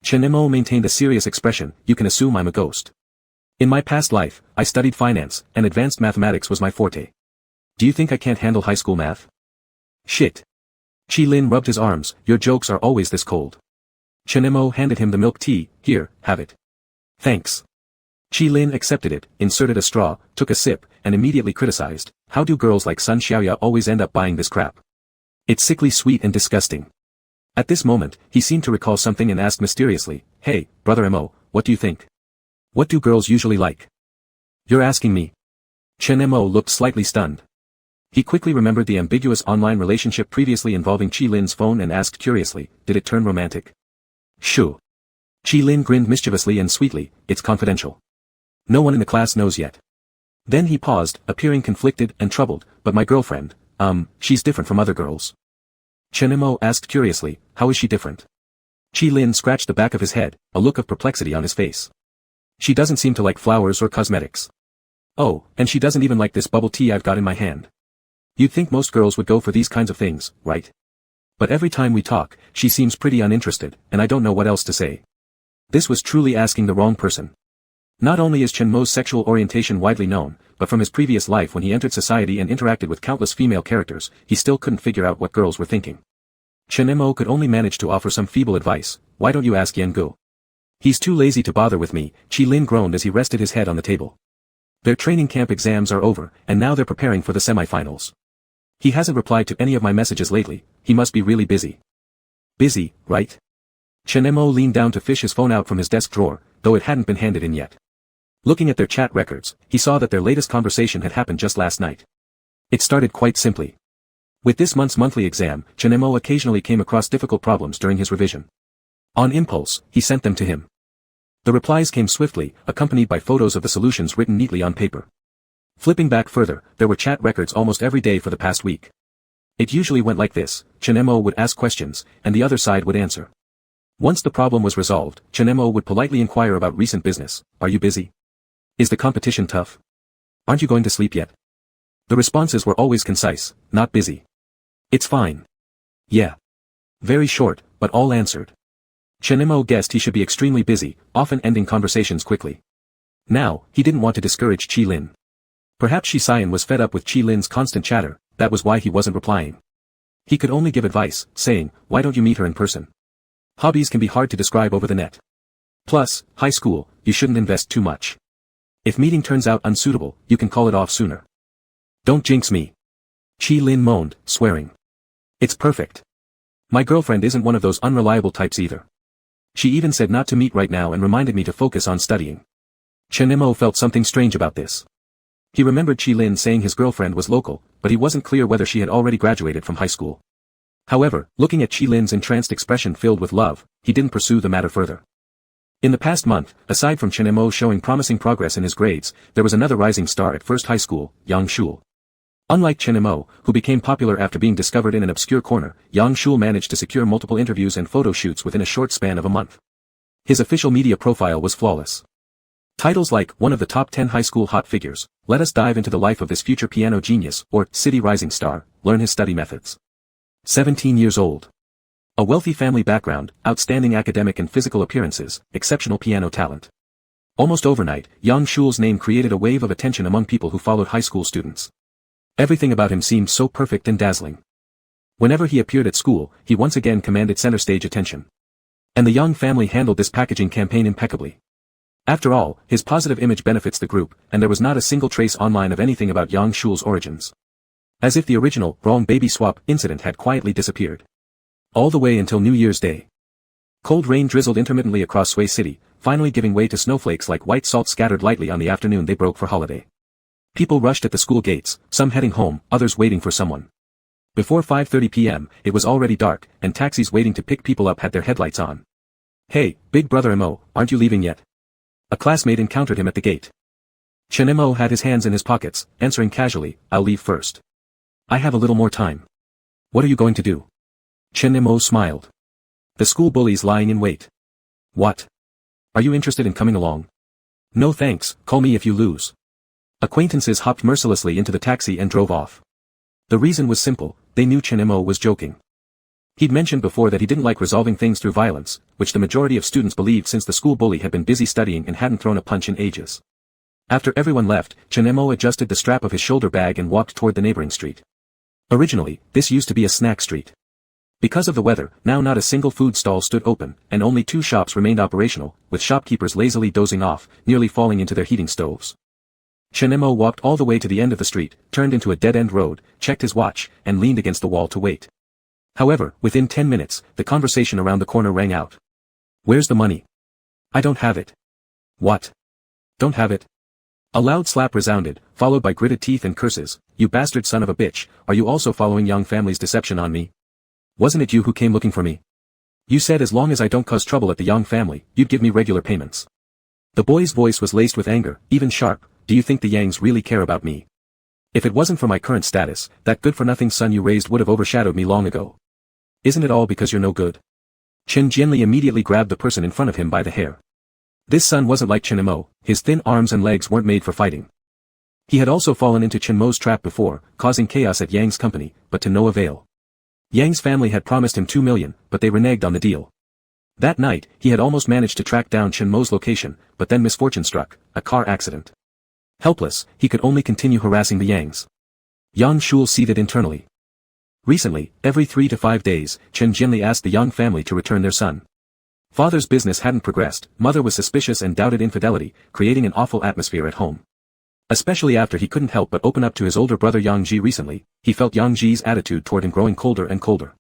Chen Mo maintained a serious expression, you can assume I'm a ghost. In my past life, I studied finance, and advanced mathematics was my forte. Do you think I can't handle high school math? Shit. Qi Lin rubbed his arms, your jokes are always this cold. Chen Mo handed him the milk tea, here, have it. Thanks. Qi Lin accepted it, inserted a straw, took a sip, and immediately criticized, how do girls like Sun Xiaoya always end up buying this crap? It's sickly sweet and disgusting. At this moment, he seemed to recall something and asked mysteriously, hey, brother Mo, what do you think? What do girls usually like? You're asking me. Chen Mo looked slightly stunned. He quickly remembered the ambiguous online relationship previously involving Qi Lin's phone and asked curiously, did it turn romantic? Shoo. Qi Lin grinned mischievously and sweetly, it's confidential. No one in the class knows yet. Then he paused, appearing conflicted and troubled, but my girlfriend, she's different from other girls. Chen Mo asked curiously, how is she different? Qi Lin scratched the back of his head, a look of perplexity on his face. She doesn't seem to like flowers or cosmetics. Oh, and she doesn't even like this bubble tea I've got in my hand. You'd think most girls would go for these kinds of things, right? But every time we talk, she seems pretty uninterested, and I don't know what else to say. This was truly asking the wrong person. Not only is Chen Mo's sexual orientation widely known, but from his previous life when he entered society and interacted with countless female characters, he still couldn't figure out what girls were thinking. Chen Mo could only manage to offer some feeble advice, why don't you ask Yan Gu? He's too lazy to bother with me, Qi Lin groaned as he rested his head on the table. Their training camp exams are over, and now they're preparing for the semifinals. He hasn't replied to any of my messages lately, he must be really busy. Busy, right? Chen Mo leaned down to fish his phone out from his desk drawer, though it hadn't been handed in yet. Looking at their chat records, he saw that their latest conversation had happened just last night. It started quite simply. With this month's monthly exam, Chen Mo occasionally came across difficult problems during his revision. On impulse, he sent them to him. The replies came swiftly, accompanied by photos of the solutions written neatly on paper. Flipping back further, there were chat records almost every day for the past week. It usually went like this, Chen Mo would ask questions, and the other side would answer. Once the problem was resolved, Chen Mo would politely inquire about recent business, are you busy? Is the competition tough? Aren't you going to sleep yet? The responses were always concise, not busy. It's fine. Yeah. Very short, but all answered. Chen Mo guessed he should be extremely busy, often ending conversations quickly. Now, he didn't want to discourage Qi Lin. Perhaps Shisayan was fed up with Qi Lin's constant chatter, that was why he wasn't replying. He could only give advice, saying, why don't you meet her in person? Hobbies can be hard to describe over the net. Plus, high school, you shouldn't invest too much. If meeting turns out unsuitable, you can call it off sooner. Don't jinx me. Qi Lin moaned, swearing. It's perfect. My girlfriend isn't one of those unreliable types either. She even said not to meet right now and reminded me to focus on studying. Chen Mo felt something strange about this. He remembered Qi Lin saying his girlfriend was local, but he wasn't clear whether she had already graduated from high school. However, looking at Qi Lin's entranced expression filled with love, he didn't pursue the matter further. In the past month, aside from Chen Mo showing promising progress in his grades, there was another rising star at first high school, Yang Shul. Unlike Chen Mo, who became popular after being discovered in an obscure corner, Yang Shul managed to secure multiple interviews and photo shoots within a short span of a month. His official media profile was flawless. Titles like, one of the top 10 high school hot figures, let us dive into the life of this future piano genius, or, city rising star, learn his study methods. 17 years old. A wealthy family background, outstanding academic and physical appearances, exceptional piano talent. Almost overnight, Yang Shule's name created a wave of attention among people who followed high school students. Everything about him seemed so perfect and dazzling. Whenever he appeared at school, he once again commanded center stage attention. And the Yang family handled this packaging campaign impeccably. After all, his positive image benefits the group, and there was not a single trace online of anything about Yang Shule's origins. As if the original, wrong baby swap incident had quietly disappeared. All the way until New Year's Day. Cold rain drizzled intermittently across Sway City, finally giving way to snowflakes like white salt scattered lightly on the afternoon they broke for holiday. People rushed at the school gates, some heading home, others waiting for someone. Before 5:30 p.m., it was already dark, and taxis waiting to pick people up had their headlights on. "Hey, big brother Mo, aren't you leaving yet?" A classmate encountered him at the gate. Chen Mo had his hands in his pockets, answering casually, "I'll leave first. I have a little more time." "What are you going to do?" Chen Mo smiled. "The school bullies lying in wait." "What? Are you interested in coming along?" "No thanks, call me if you lose." Acquaintances hopped mercilessly into the taxi and drove off. The reason was simple, they knew Chen Mo was joking. He'd mentioned before that he didn't like resolving things through violence, which the majority of students believed since the school bully had been busy studying and hadn't thrown a punch in ages. After everyone left, Chen Mo adjusted the strap of his shoulder bag and walked toward the neighboring street. Originally, this used to be a snack street. Because of the weather, now not a single food stall stood open, and only 2 shops remained operational, with shopkeepers lazily dozing off, nearly falling into their heating stoves. Chen Mo walked all the way to the end of the street, turned into a dead-end road, checked his watch, and leaned against the wall to wait. However, within 10 minutes, the conversation around the corner rang out. "Where's the money?" "I don't have it." "What? Don't have it?" A loud slap resounded, followed by gritted teeth and curses. "You bastard son of a bitch, are you also following Yang family's deception on me? Wasn't it you who came looking for me? You said as long as I don't cause trouble at the Yang family, you'd give me regular payments." The boy's voice was laced with anger, even sharp. "Do you think the Yangs really care about me? If it wasn't for my current status, that good-for-nothing son you raised would have overshadowed me long ago. Isn't it all because you're no good?" Chen Jianli immediately grabbed the person in front of him by the hair. This son wasn't like Chen Mo, his thin arms and legs weren't made for fighting. He had also fallen into Chen Mo's trap before, causing chaos at Yang's company, but to no avail. Yang's family had promised him 2 million, but they reneged on the deal. That night, he had almost managed to track down Chen Mo's location, but then misfortune struck, a car accident. Helpless, he could only continue harassing the Yangs. Yang Shule seethed internally. Recently, every 3 to 5 days, Chen Jianli asked the Yang family to return their son. Father's business hadn't progressed, mother was suspicious and doubted infidelity, creating an awful atmosphere at home. Especially after he couldn't help but open up to his older brother Yang Ji recently, he felt Yang Ji's attitude toward him growing colder and colder.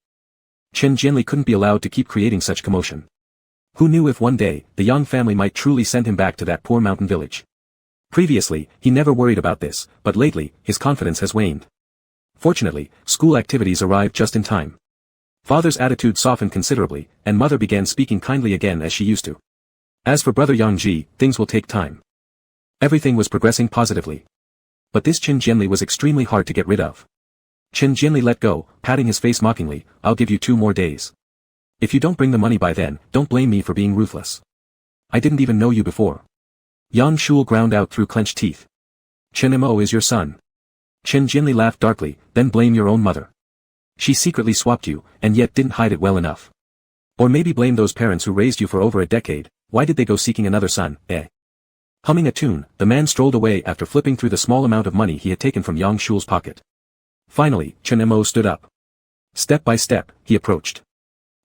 Chen Jianli couldn't be allowed to keep creating such commotion. Who knew if one day, the Yang family might truly send him back to that poor mountain village. Previously, he never worried about this, but lately, his confidence has waned. Fortunately, school activities arrived just in time. Father's attitude softened considerably, and mother began speaking kindly again as she used to. As for brother Yang Ji, things will take time. Everything was progressing positively. But this Chen Jianli was extremely hard to get rid of. Chen Jianli let go, patting his face mockingly. "I'll give you 2 more days. If you don't bring the money by then, don't blame me for being ruthless. I didn't even know you before." Yang Shule ground out through clenched teeth. "Chen Mo is your son." Chen Jianli laughed darkly. "Then blame your own mother. She secretly swapped you, and yet didn't hide it well enough. Or maybe blame those parents who raised you for over a decade. Why did they go seeking another son, eh?" Humming a tune, the man strolled away after flipping through the small amount of money he had taken from Yang Shule's pocket. Finally, Chen Mo stood up. Step by step, he approached.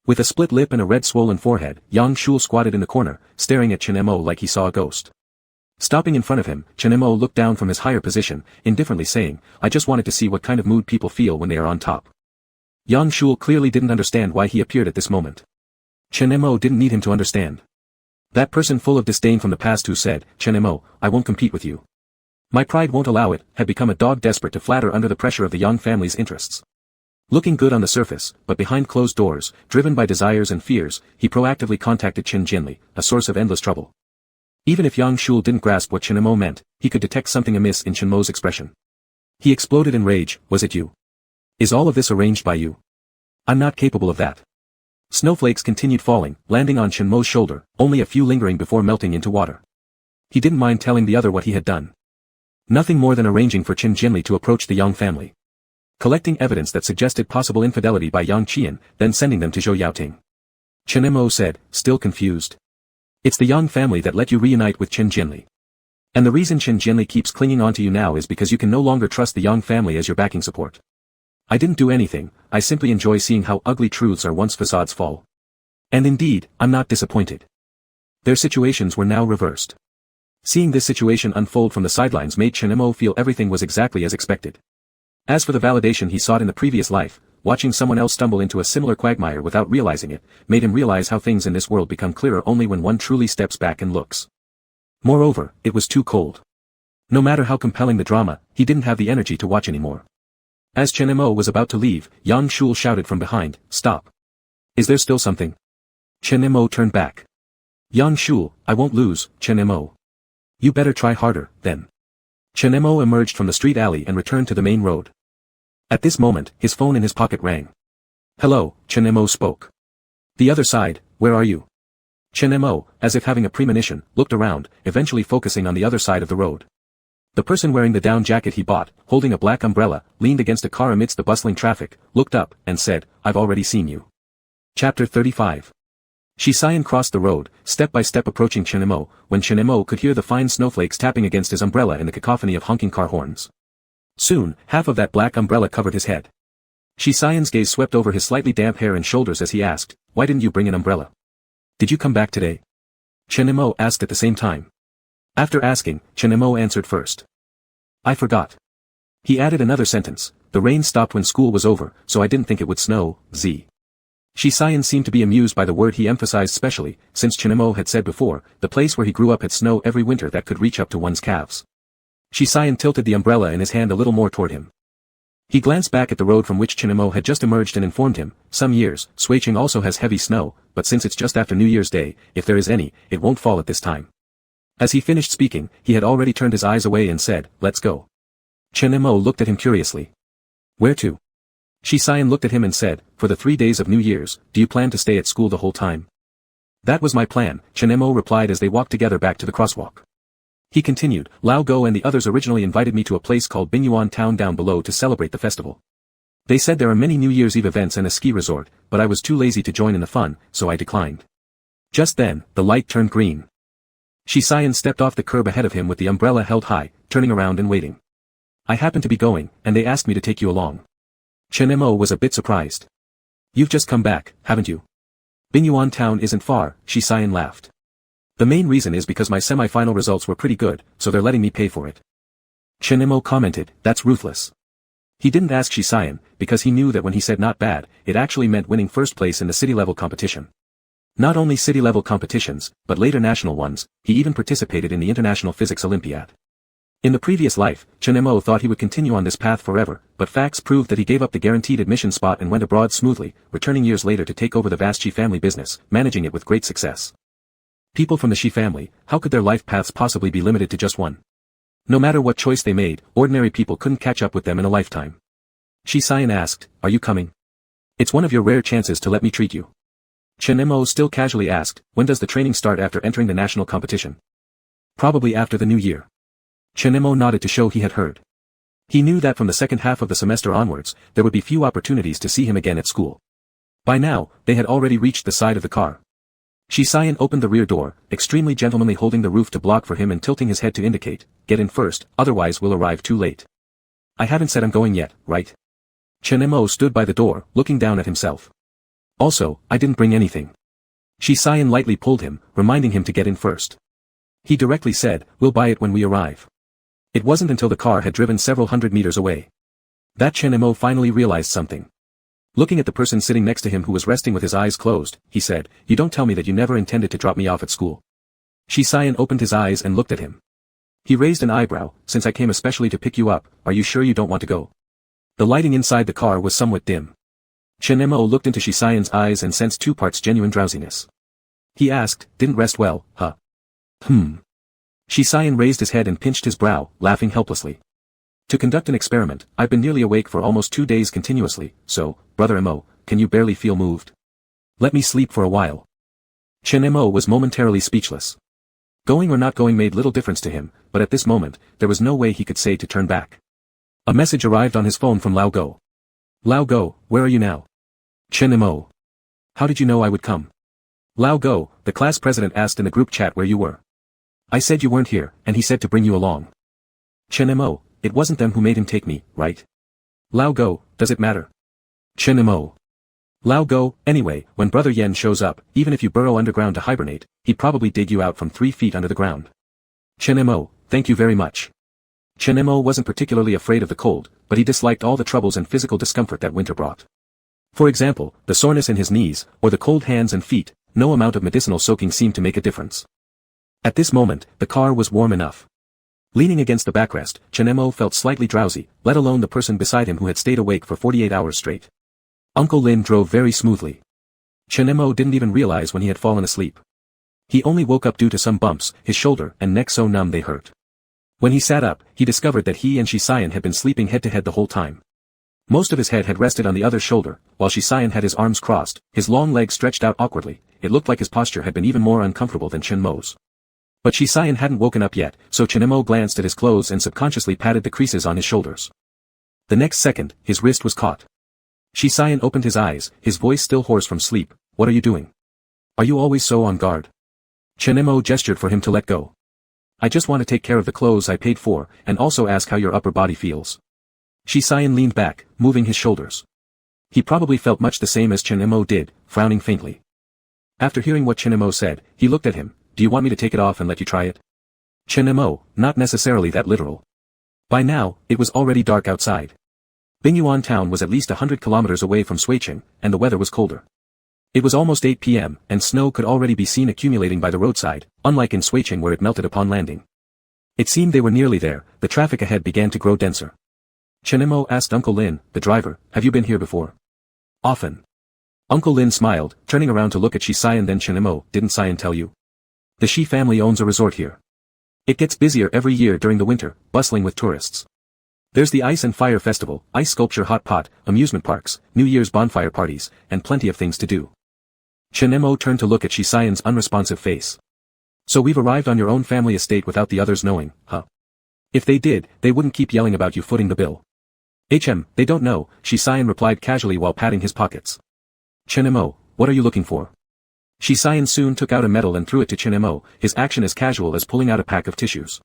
With a split lip and a red swollen forehead, Yang Shule squatted in the corner, staring at Chen Mo like he saw a ghost. Stopping in front of him, Chen Mo looked down from his higher position, indifferently saying, "I just wanted to see what kind of mood people feel when they are on top." Yang Shule clearly didn't understand why he appeared at this moment. Chen Mo didn't need him to understand. That person full of disdain from the past who said, "Chen Mo, I won't compete with you. My pride won't allow it," had become a dog desperate to flatter under the pressure of the Yang family's interests. Looking good on the surface, but behind closed doors, driven by desires and fears, he proactively contacted Chen Jianli, a source of endless trouble. Even if Yang Shule didn't grasp what Chen Mo meant, he could detect something amiss in Chen Mo's expression. He exploded in rage. "Was it you? Is all of this arranged by you? I'm not capable of that." Snowflakes continued falling, landing on Chen Mo's shoulder, only a few lingering before melting into water. He didn't mind telling the other what he had done. Nothing more than arranging for Chen Jianli to approach the Yang family. collecting evidence that suggested possible infidelity by Yang Qian, then sending them to Zhou Yaoting. Chen Mo said, still confused. It's the Yang family that let you reunite with Chen Jinli. And the reason Chen Jinli keeps clinging on to you now is because you can no longer trust the Yang family as your backing support. I didn't do anything, I simply enjoy seeing how ugly truths are once facades fall. And indeed, I'm not disappointed. Their situations were now reversed. Seeing this situation unfold from the sidelines made Chen Mo feel everything was exactly as expected. As for the validation he sought in the previous life, watching someone else stumble into a similar quagmire without realizing it, made him realize how things in this world become clearer only when one truly steps back and looks. Moreover, it was too cold. No matter how compelling the drama, he didn't have the energy to watch anymore. As Chen Mo was about to leave, Yang Shul shouted from behind, stop. Is there still something? Chen Mo turned back. Yang Shul, I won't lose, Chen Mo. You better try harder, then. Chen Mo emerged from the street alley and returned to the main road. At this moment, his phone in his pocket rang. Hello, Chen Mo spoke. The other side, where are you? Chen Mo, as if having a premonition, looked around, eventually focusing on the other side of the road. The person wearing the down jacket he bought, holding a black umbrella, leaned against a car amidst the bustling traffic, looked up, and said, I've already seen you. Chapter 35. Shi Xian crossed the road, step by step approaching Chen Mo, when Chen Mo could hear the fine snowflakes tapping against his umbrella in the cacophony of honking car horns. Soon, half of that black umbrella covered his head. Shi Xian's gaze swept over his slightly damp hair and shoulders as he asked, why didn't you bring an umbrella? Did you come back today? Chen Mo asked at the same time. After asking, Chen Mo answered first. I forgot. He added another sentence, the rain stopped when school was over, so I didn't think it would snow, Shi Xian seemed to be amused by the word he emphasized specially, since Chen Mo had said before, the place where he grew up had snow every winter that could reach up to one's calves. Shi Xian tilted the umbrella in his hand a little more toward him. He glanced back at the road from which Chen Mo had just emerged and informed him, some years, Suiqing also has heavy snow, but since it's just after New Year's Day, if there is any, it won't fall at this time. As he finished speaking, he had already turned his eyes away and said, let's go. Chen Mo looked at him curiously. Where to? Shi Xian looked at him and said, for the 3 days of New Year's, do you plan to stay at school the whole time? That was my plan, Chen Mo replied as they walked together back to the crosswalk. He continued, Lao Go and the others originally invited me to a place called Binyuan Town down below to celebrate the festival. They said there are many New Year's Eve events and a ski resort, but I was too lazy to join in the fun, so I declined. Just then, the light turned green. Shi Xian stepped off the curb ahead of him with the umbrella held high, turning around and waiting. I happened to be going, and they asked me to take you along. Chen Mo was a bit surprised. You've just come back, haven't you? Binyuan Town isn't far, Shi Xian laughed. The main reason is because my semi-final results were pretty good, so they're letting me pay for it. Chen Mo commented, that's ruthless. He didn't ask Shi Xian, because he knew that when he said not bad, it actually meant winning first place in the city-level competition. Not only city-level competitions, but later national ones, he even participated in the International Physics Olympiad. In the previous life, Chen Mo thought he would continue on this path forever, but facts proved that he gave up the guaranteed admission spot and went abroad smoothly, returning years later to take over the vast Shi family business, managing it with great success. People from the Shi family, how could their life paths possibly be limited to just one? No matter what choice they made, ordinary people couldn't catch up with them in a lifetime. Shi Xian asked, are you coming? It's one of your rare chances to let me treat you. Chen Mo still casually asked, when does the training start after entering the national competition? Probably after the new year. Chen Mo nodded to show he had heard. He knew that from the second half of the semester onwards, there would be few opportunities to see him again at school. By now, they had already reached the side of the car. Shi Xian opened the rear door, extremely gentlemanly holding the roof to block for him and tilting his head to indicate, get in first, otherwise we'll arrive too late. I haven't said I'm going yet, right? Chen Mo stood by the door, looking down at himself. Also, I didn't bring anything. Shi Xian lightly pulled him, reminding him to get in first. He directly said, we'll buy it when we arrive. It wasn't until the car had driven several hundred meters away that Chen Mo finally realized something. Looking at the person sitting next to him who was resting with his eyes closed, he said, you don't tell me that you never intended to drop me off at school. Shi Xian opened his eyes and looked at him. He raised an eyebrow, since I came especially to pick you up, are you sure you don't want to go? The lighting inside the car was somewhat dim. Chen Mo looked into Shi Xian's eyes and sensed 2 parts genuine drowsiness. He asked, didn't rest well, huh? Shi Xian raised his head and pinched his brow, laughing helplessly. To conduct an experiment, I've been nearly awake for almost 2 days continuously, so, Brother Mo, can you barely feel moved? Let me sleep for a while. Chen Mo was momentarily speechless. Going or not going made little difference to him, but at this moment, there was no way he could say to turn back. A message arrived on his phone from Lao Go. Lao Go, where are you now? Chen Mo. How did you know I would come? Lao Go, the class president asked in the group chat where you were. I said you weren't here, and he said to bring you along. Chen Mo, it wasn't them who made him take me, right? Lao Go, does it matter? Chen Mo. Lao Go, anyway, when Brother Yen shows up, even if you burrow underground to hibernate, he'd probably dig you out from 3 feet under the ground. Chen Mo, thank you very much. Chen Mo wasn't particularly afraid of the cold, but he disliked all the troubles and physical discomfort that winter brought. For example, the soreness in his knees, or the cold hands and feet. No amount of medicinal soaking seemed to make a difference. At this moment, the car was warm enough. Leaning against the backrest, Chen Mo felt slightly drowsy, let alone the person beside him who had stayed awake for 48 hours straight. Uncle Lin drove very smoothly. Chen Mo didn't even realize when he had fallen asleep. He only woke up due to some bumps, his shoulder and neck so numb they hurt. When he sat up, he discovered that he and Shisayan had been sleeping head-to-head the whole time. Most of his head had rested on the other's shoulder, while Shisayan had his arms crossed, his long legs stretched out awkwardly. It looked like his posture had been even more uncomfortable than Chen Mo's. But Shisayan hadn't woken up yet, so Chen Mo glanced at his clothes and subconsciously patted the creases on his shoulders. The next second, his wrist was caught. Shisayan opened his eyes, his voice still hoarse from sleep. What are you doing? Are you always so on guard? Chen Mo gestured for him to let go. I just want to take care of the clothes I paid for, and also ask how your upper body feels. Shisayan leaned back, moving his shoulders. He probably felt much the same as Chen Mo did, frowning faintly. After hearing what Chen Mo said, he looked at him. Do you want me to take it off and let you try it? Chen Mo, not necessarily that literal. By now, it was already dark outside. Bingyuan town was at least 100 kilometers away from Suiqing, and the weather was colder. It was almost 8 p.m., and snow could already be seen accumulating by the roadside, unlike in Suiqing where it melted upon landing. It seemed they were nearly there. The traffic ahead began to grow denser. Chen Mo asked Uncle Lin, the driver, have you been here before? Often. Uncle Lin smiled, turning around to look at Shisayan. Then Chen Mo, didn't Sayan tell you? The Shi family owns a resort here. It gets busier every year during the winter, bustling with tourists. There's the Ice and Fire Festival, ice sculpture hot pot, amusement parks, New Year's bonfire parties, and plenty of things to do. Chen Mo turned to look at Shisayan's unresponsive face. So we've arrived on your own family estate without the others knowing, huh? If they did, they wouldn't keep yelling about you footing the bill. They don't know, Shisayan replied casually while patting his pockets. Chen Mo, what are you looking for? Shisayan soon took out a medal and threw it to Chen Mo, his action as casual as pulling out a pack of tissues.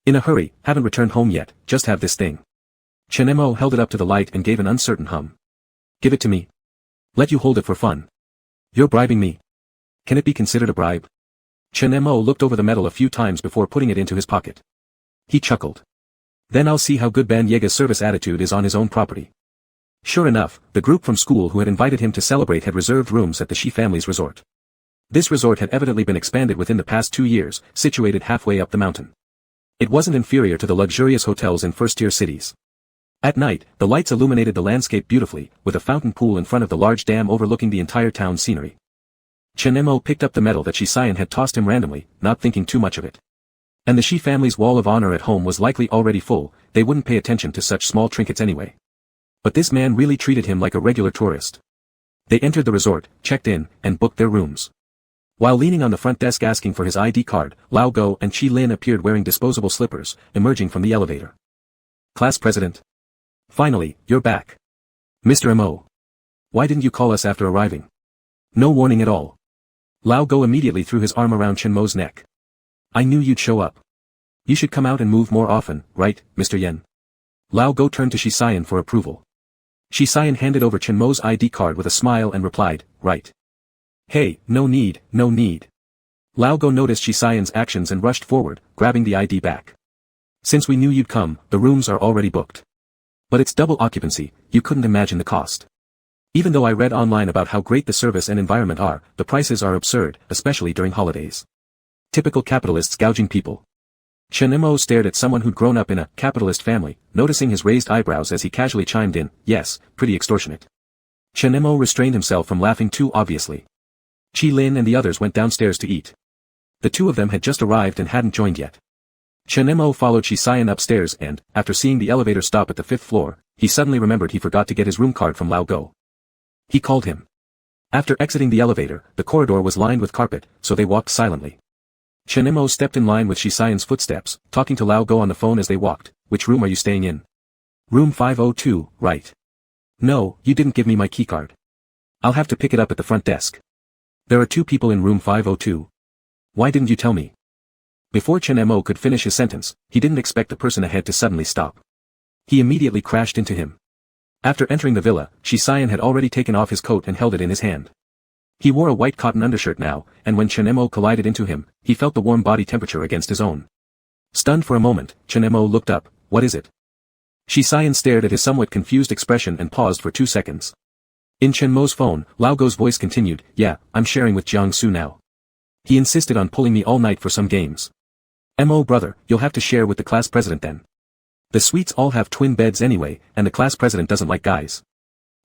In a hurry, haven't returned home yet, just have this thing. Chen Mo held it up to the light and gave an uncertain hum. Give it to me. Let you hold it for fun. You're bribing me. Can it be considered a bribe? Chen Mo looked over the medal a few times before putting it into his pocket. He chuckled. Then I'll see how good Ban Yega's service attitude is on his own property. Sure enough, the group from school who had invited him to celebrate had reserved rooms at the Shi family's resort. This resort had evidently been expanded within the past 2 years, situated halfway up the mountain. It wasn't inferior to the luxurious hotels in first-tier cities. At night, the lights illuminated the landscape beautifully, with a fountain pool in front of the large dam overlooking the entire town scenery. Chen Mo picked up the medal that Shisayan had tossed him randomly, not thinking too much of it. And the Shi family's wall of honor at home was likely already full, they wouldn't pay attention to such small trinkets anyway. But this man really treated him like a regular tourist. They entered the resort, checked in, and booked their rooms. While leaning on the front desk asking for his ID card, Lao Go and Qi Lin appeared wearing disposable slippers, emerging from the elevator. Class President. Finally, you're back. Mr. Mo. Why didn't you call us after arriving? No warning at all. Lao Go immediately threw his arm around Chen Mo's neck. I knew you'd show up. You should come out and move more often, right, Mr. Yen? Lao Go turned to Shisayan for approval. Shisayan handed over Chen Mo's ID card with a smile and replied, right. Hey, no need, no need. Lao Go noticed Shisayan's actions and rushed forward, grabbing the ID back. Since we knew you'd come, the rooms are already booked. But it's double occupancy, you couldn't imagine the cost. Even though I read online about how great the service and environment are, the prices are absurd, especially during holidays. Typical capitalists gouging people. Chen Mo stared at someone who'd grown up in a capitalist family, noticing his raised eyebrows as he casually chimed in, yes, pretty extortionate. Chen Mo restrained himself from laughing too obviously. Qi Lin and the others went downstairs to eat. The two of them had just arrived and hadn't joined yet. Chen Mo followed Shisayan upstairs and, after seeing the elevator stop at the 5th floor, he suddenly remembered he forgot to get his room card from Lao Go. He called him. After exiting the elevator, the corridor was lined with carpet, so they walked silently. Chen Mo stepped in line with Shisayan's footsteps, talking to Lao Go on the phone as they walked. Which room are you staying in? Room 502, right. No, you didn't give me my keycard. I'll have to pick it up at the front desk. There are 2 people in room 502. Why didn't you tell me? Before Chen Mo could finish his sentence, he didn't expect the person ahead to suddenly stop. He immediately crashed into him. After entering the villa, Shisayan had already taken off his coat and held it in his hand. He wore a white cotton undershirt now, and when Chen Mo collided into him, he felt the warm body temperature against his own. Stunned for a moment, Chen Mo looked up. What is it? Shisayan stared at his somewhat confused expression and paused for 2 seconds. In Chen Mo's phone, Lao Go's voice continued, yeah, I'm sharing with Jiang Su now. He insisted on pulling me all night for some games. Mo brother, you'll have to share with the class president then. The suites all have twin beds anyway, and the class president doesn't like guys.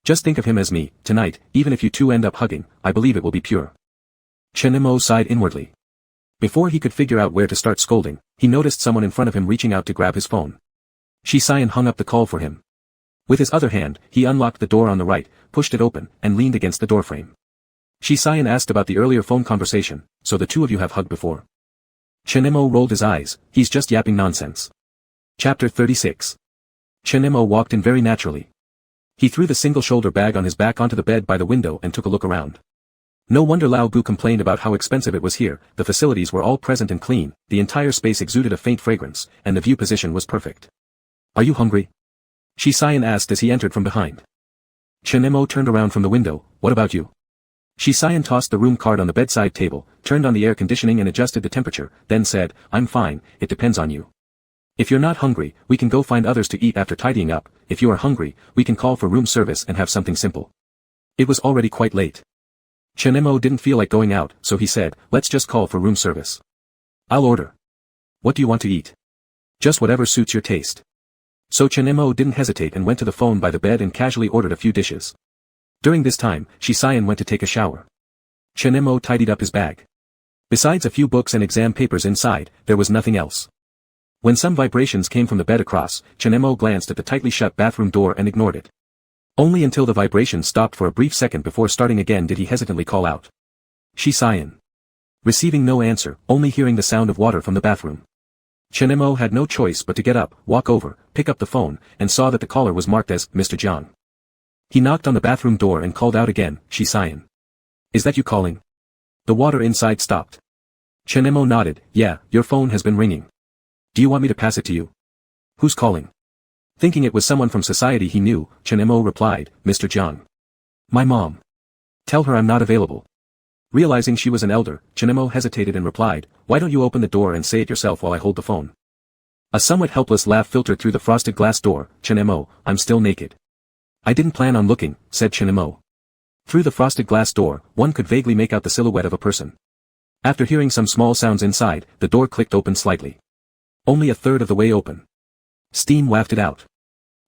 Just think of him as me, tonight, even if you 2 end up hugging, I believe it will be pure. Chen Mo sighed inwardly. Before he could figure out where to start scolding, he noticed someone in front of him reaching out to grab his phone. Shisayan hung up the call for him. With his other hand, he unlocked the door on the right, pushed it open, and leaned against the doorframe. Shisayan asked about the earlier phone conversation, so the 2 of you have hugged before. Chen Mo rolled his eyes, he's just yapping nonsense. Chapter 36. Chen Mo walked in very naturally. He threw the single shoulder bag on his back onto the bed by the window and took a look around. No wonder Lao Gu complained about how expensive it was here, the facilities were all present and clean, the entire space exuded a faint fragrance, and the view position was perfect. Are you hungry? Shisayan asked as he entered from behind. Chen Mo turned around from the window, what about you? Shisayan tossed the room card on the bedside table, turned on the air conditioning and adjusted the temperature, then said, I'm fine, it depends on you. If you're not hungry, we can go find others to eat after tidying up, if you are hungry, we can call for room service and have something simple. It was already quite late. Chen Mo didn't feel like going out, so he said, let's just call for room service. I'll order. What do you want to eat? Just whatever suits your taste. So Chen Mo didn't hesitate and went to the phone by the bed and casually ordered a few dishes. During this time, Shisayan went to take a shower. Chen Mo tidied up his bag. Besides a few books and exam papers inside, there was nothing else. When some vibrations came from the bed across, Chen Mo glanced at the tightly shut bathroom door and ignored it. Only until the vibration stopped for a brief second before starting again did he hesitantly call out. Shisayan. Receiving no answer, only hearing the sound of water from the bathroom. Chen Mo had no choice but to get up, walk over, pick up the phone, and saw that the caller was marked as Mr. Jiang. He knocked on the bathroom door and called out again, Shisayan. Is that you calling? The water inside stopped. Chen Mo nodded, yeah, your phone has been ringing. Do you want me to pass it to you? Who's calling? Thinking it was someone from society he knew, Chen Mo replied, Mr. Jiang. My mom. Tell her I'm not available. Realizing she was an elder, Chen Mo hesitated and replied, why don't you open the door and say it yourself while I hold the phone? A somewhat helpless laugh filtered through the frosted glass door, Chen Mo, I'm still naked. I didn't plan on looking, said Chen Mo. Through the frosted glass door, one could vaguely make out the silhouette of a person. After hearing some small sounds inside, the door clicked open slightly. Only a third of the way open. Steam wafted out.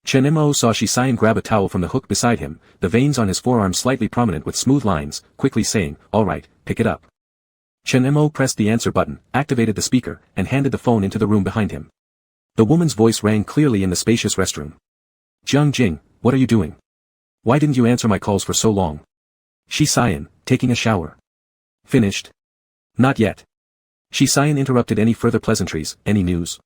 Chen Mo saw Shisayan grab a towel from the hook beside him, the veins on his forearm slightly prominent with smooth lines, quickly saying, all right, pick it up. Chen Mo pressed the answer button, activated the speaker, and handed the phone into the room behind him. The woman's voice rang clearly in the spacious restroom. Jiang Jing, what are you doing? Why didn't you answer my calls for so long? Shisayan, taking a shower. Finished? Not yet. Shisayan interrupted any further pleasantries, any news?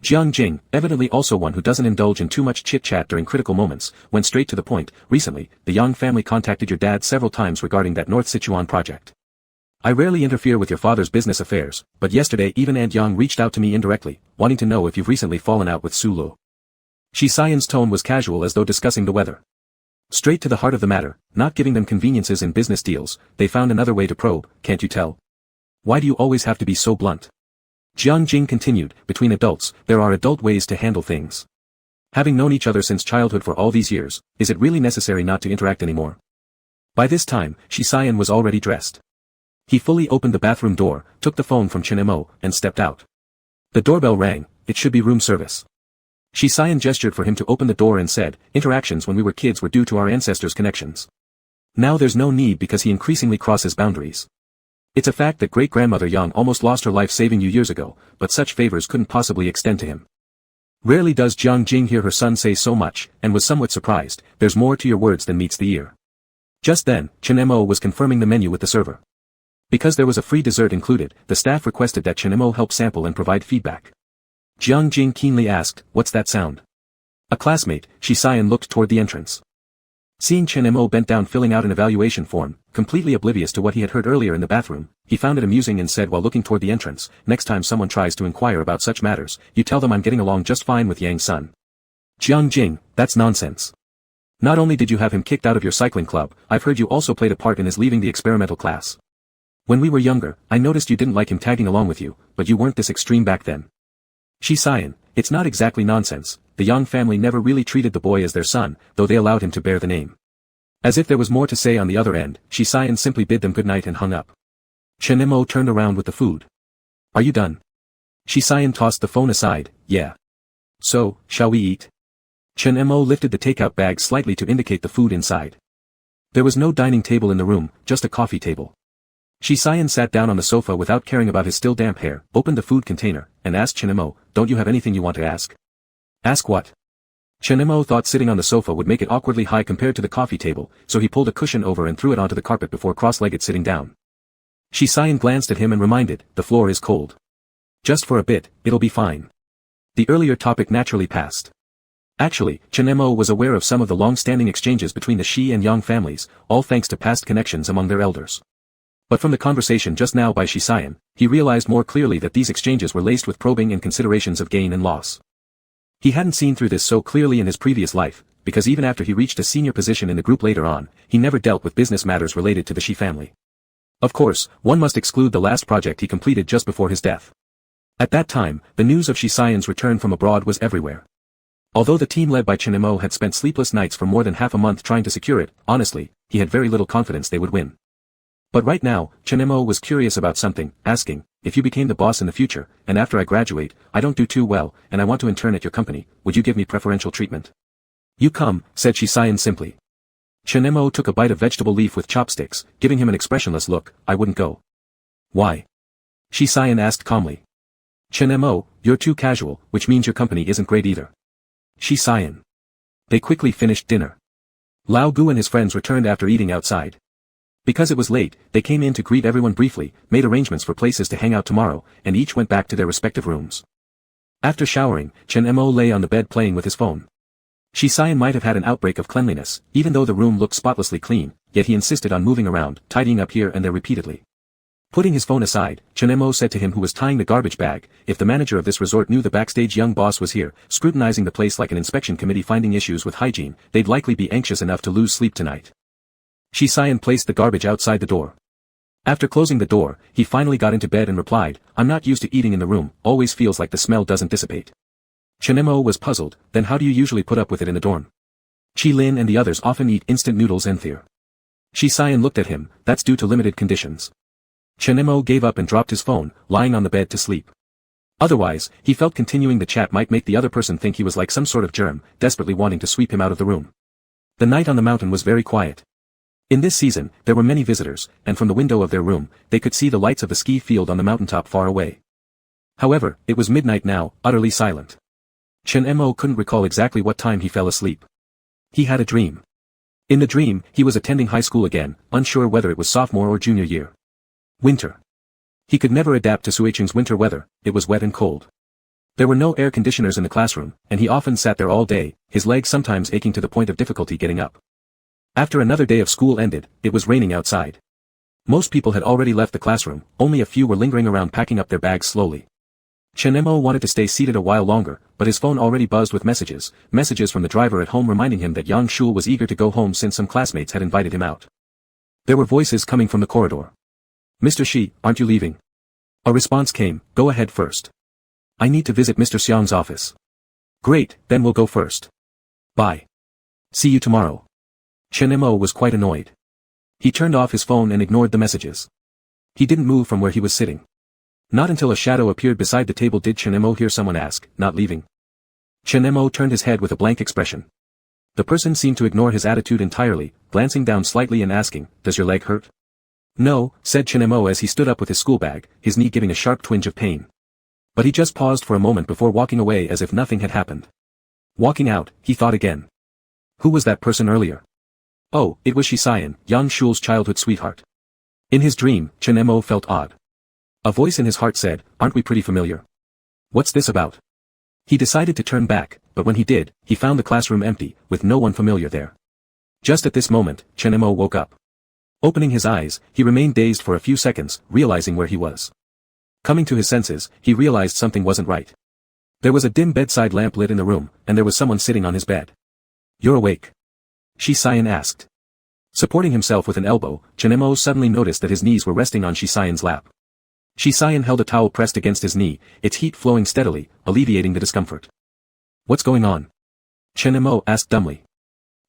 Jiang Jing, evidently also one who doesn't indulge in too much chit-chat during critical moments, went straight to the point. Recently, the Yang family contacted your dad several times regarding that North Sichuan project. I rarely interfere with your father's business affairs, but yesterday even Aunt Yang reached out to me indirectly, wanting to know if you've recently fallen out with Su Lu. Shisayan's tone was casual as though discussing the weather. Straight to the heart of the matter, not giving them conveniences in business deals, they found another way to probe, can't you tell? Why do you always have to be so blunt? Jiang Jing continued, between adults, there are adult ways to handle things. Having known each other since childhood for all these years, is it really necessary not to interact anymore? By this time, Shisayan was already dressed. He fully opened the bathroom door, took the phone from Chen Mo, and stepped out. The doorbell rang, it should be room service. Shisayan gestured for him to open the door and said, interactions when we were kids were due to our ancestors' connections. Now there's no need because he increasingly crosses boundaries. It's a fact that great-grandmother Yang almost lost her life saving you years ago, but such favors couldn't possibly extend to him. Rarely does Jiang Jing hear her son say so much, and was somewhat surprised, there's more to your words than meets the ear. Just then, Chen Mo was confirming the menu with the server. Because there was a free dessert included, the staff requested that Chen Mo help sample and provide feedback. Jiang Jing keenly asked, what's that sound? A classmate, Shisayan looked toward the entrance. Seeing Chen Mo bent down filling out an evaluation form, completely oblivious to what he had heard earlier in the bathroom, he found it amusing and said while looking toward the entrance, "Next time someone tries to inquire about such matters, you tell them I'm getting along just fine with Yang's son." "Jiang Jing, that's nonsense. Not only did you have him kicked out of your cycling club, I've heard you also played a part in his leaving the experimental class. When we were younger, I noticed you didn't like him tagging along with you, but you weren't this extreme back then." Shi Xian, "It's not exactly nonsense. The Yang family never really treated the boy as their son, though they allowed him to bear the name." As if there was more to say on the other end, Shi Xian simply bid them good night and hung up. Chen Mo turned around with the food. "Are you done?" Shi Xian tossed the phone aside. "Yeah. So, shall we eat?" Chen Mo lifted the takeout bag slightly to indicate the food inside. There was no dining table in the room, just a coffee table. Shi Xian sat down on the sofa without caring about his still damp hair, opened the food container, and asked Chen Mo, "Don't you have anything you want to ask?" "Ask what?" Chen Mo thought sitting on the sofa would make it awkwardly high compared to the coffee table, so he pulled a cushion over and threw it onto the carpet before cross-legged sitting down. Shi Xian glanced at him and reminded, "The floor is cold. Just for a bit, it'll be fine." The earlier topic naturally passed. Actually, Chen Mo was aware of some of the long-standing exchanges between the Shi and Yang families, all thanks to past connections among their elders. But from the conversation just now by Shi Xian, he realized more clearly that these exchanges were laced with probing and considerations of gain and loss. He hadn't seen through this so clearly in his previous life, because even after he reached a senior position in the group later on, he never dealt with business matters related to the Shi family. Of course, one must exclude the last project he completed just before his death. At that time, the news of Shi Xian's return from abroad was everywhere. Although the team led by Chen Mo had spent sleepless nights for more than half a month trying to secure it, honestly, he had very little confidence they would win. But right now, Chen Mo was curious about something, asking, "If you became the boss in the future, and after I graduate, I don't do too well, and I want to intern at your company, would you give me preferential treatment?" "You come," said Shi Xian simply. Chen Mo took a bite of vegetable leaf with chopsticks, giving him an expressionless look. "I wouldn't go." "Why?" Shi Xian asked calmly. "Chen Mo, you're too casual, which means your company isn't great either." Shi Xian. They quickly finished dinner. Lao Gu and his friends returned after eating outside. Because it was late, they came in to greet everyone briefly, made arrangements for places to hang out tomorrow, and each went back to their respective rooms. After showering, Chen Mo lay on the bed playing with his phone. Shi Xian might have had an outbreak of cleanliness, even though the room looked spotlessly clean, yet he insisted on moving around, tidying up here and there repeatedly. Putting his phone aside, Chen Mo said to him who was tying the garbage bag, "If the manager of this resort knew the backstage young boss was here, scrutinizing the place like an inspection committee finding issues with hygiene, they'd likely be anxious enough to lose sleep tonight." Shi Xian placed the garbage outside the door. After closing the door, he finally got into bed and replied, "I'm not used to eating in the room, always feels like the smell doesn't dissipate." Chen Mo was puzzled, "Then how do you usually put up with it in the dorm?" Qi Lin and the others often eat instant noodles and thair. Shi Xian looked at him, "That's due to limited conditions." Chen Mo gave up and dropped his phone, lying on the bed to sleep. Otherwise, he felt continuing the chat might make the other person think he was like some sort of germ, desperately wanting to sweep him out of the room. The night on the mountain was very quiet. In this season, there were many visitors, and from the window of their room, they could see the lights of the ski field on the mountaintop far away. However, it was midnight now, utterly silent. Chen Mo couldn't recall exactly what time he fell asleep. He had a dream. In the dream, he was attending high school again, unsure whether it was sophomore or junior year. Winter. He could never adapt to Suicheng's winter weather, it was wet and cold. There were no air conditioners in the classroom, and he often sat there all day, his legs sometimes aching to the point of difficulty getting up. After another day of school ended, it was raining outside. Most people had already left the classroom, only a few were lingering around packing up their bags slowly. Chen Mo wanted to stay seated a while longer, but his phone already buzzed with messages from the driver at home reminding him that Yang Shul was eager to go home since some classmates had invited him out. There were voices coming from the corridor. "Mr. Shi, aren't you leaving?" A response came, "Go ahead first. I need to visit Mr. Xiang's office." "Great, then we'll go first. Bye. See you tomorrow." Chen Mo was quite annoyed. He turned off his phone and ignored the messages. He didn't move from where he was sitting. Not until a shadow appeared beside the table did Chen Mo hear someone ask, "Not leaving?" Chen Mo turned his head with a blank expression. The person seemed to ignore his attitude entirely, glancing down slightly and asking, "Does your leg hurt?" "No," said Chen Mo as he stood up with his school bag, his knee giving a sharp twinge of pain. But he just paused for a moment before walking away as if nothing had happened. Walking out, he thought again. Who was that person earlier? Oh, it was Shi Xian, Yang Shul's childhood sweetheart. In his dream, Chen Mo felt odd. A voice in his heart said, "Aren't we pretty familiar? What's this about?" He decided to turn back, but when he did, he found the classroom empty, with no one familiar there. Just at this moment, Chen Mo woke up. Opening his eyes, he remained dazed for a few seconds, realizing where he was. Coming to his senses, he realized something wasn't right. There was a dim bedside lamp lit in the room, and there was someone sitting on his bed. "You're awake?" Shi Xian asked. Supporting himself with an elbow, Chen Mo suddenly noticed that his knees were resting on Shi Xian's lap. Shi Xian held a towel pressed against his knee, its heat flowing steadily, alleviating the discomfort. "What's going on?" Chen Mo asked dumbly.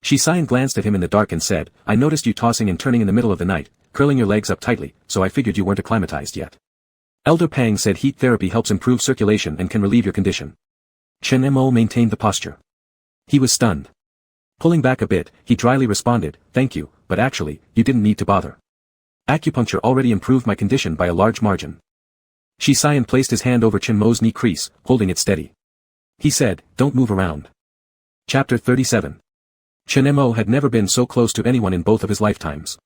Shi Xian glanced at him in the dark and said, "I noticed you tossing and turning in the middle of the night, curling your legs up tightly, so I figured you weren't acclimatized yet. Elder Pang said heat therapy helps improve circulation and can relieve your condition." Chen Mo maintained the posture. He was stunned. Pulling back a bit, he dryly responded, "Thank you, but actually, you didn't need to bother. Acupuncture already improved my condition by a large margin." Shi Xian placed his hand over Chen Mo's knee crease, holding it steady. He said, "Don't move around." Chapter 37. Chen Mo had never been so close to anyone in both of his lifetimes.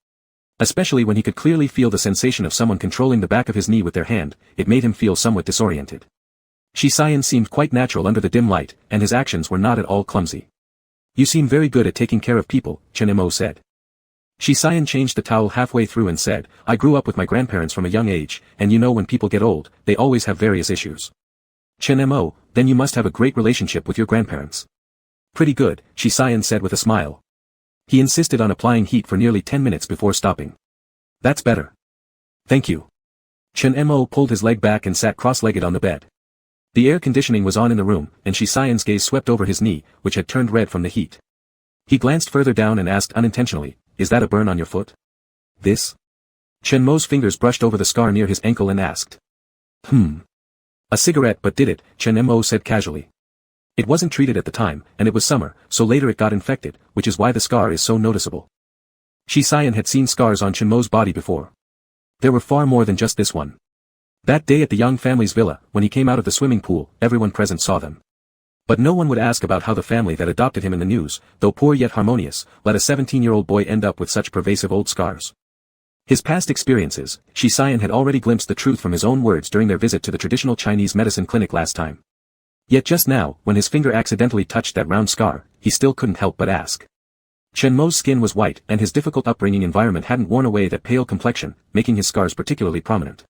Especially when he could clearly feel the sensation of someone controlling the back of his knee with their hand, it made him feel somewhat disoriented. Shi Xian seemed quite natural under the dim light, and his actions were not at all clumsy. "You seem very good at taking care of people," Chen Mo said. Shi Xian changed the towel halfway through and said, "I grew up with my grandparents from a young age, and you know when people get old, they always have various issues." "Chen Mo, then you must have a great relationship with your grandparents." "Pretty good," Shi Xian said with a smile. He insisted on applying heat for nearly 10 minutes before stopping. "That's better. Thank you." Chen Mo pulled his leg back and sat cross-legged on the bed. The air conditioning was on in the room, and Shi Xian's gaze swept over his knee, which had turned red from the heat. He glanced further down and asked unintentionally, "Is that a burn on your foot?" "This?" Chen Mo's fingers brushed over the scar near his ankle and asked. "A cigarette but did it," Chen Mo said casually. "It wasn't treated at the time, and it was summer, so later it got infected, which is why the scar is so noticeable." Shi Xian had seen scars on Chen Mo's body before. There were far more than just this one. That day at the young family's villa, when he came out of the swimming pool, everyone present saw them. But no one would ask about how the family that adopted him in the news, though poor yet harmonious, let a 17-year-old boy end up with such pervasive old scars. His past experiences, Shi Xian had already glimpsed the truth from his own words during their visit to the traditional Chinese medicine clinic last time. Yet just now, when his finger accidentally touched that round scar, he still couldn't help but ask. Chen Mo's skin was white, and his difficult upbringing environment hadn't worn away that pale complexion, making his scars particularly prominent.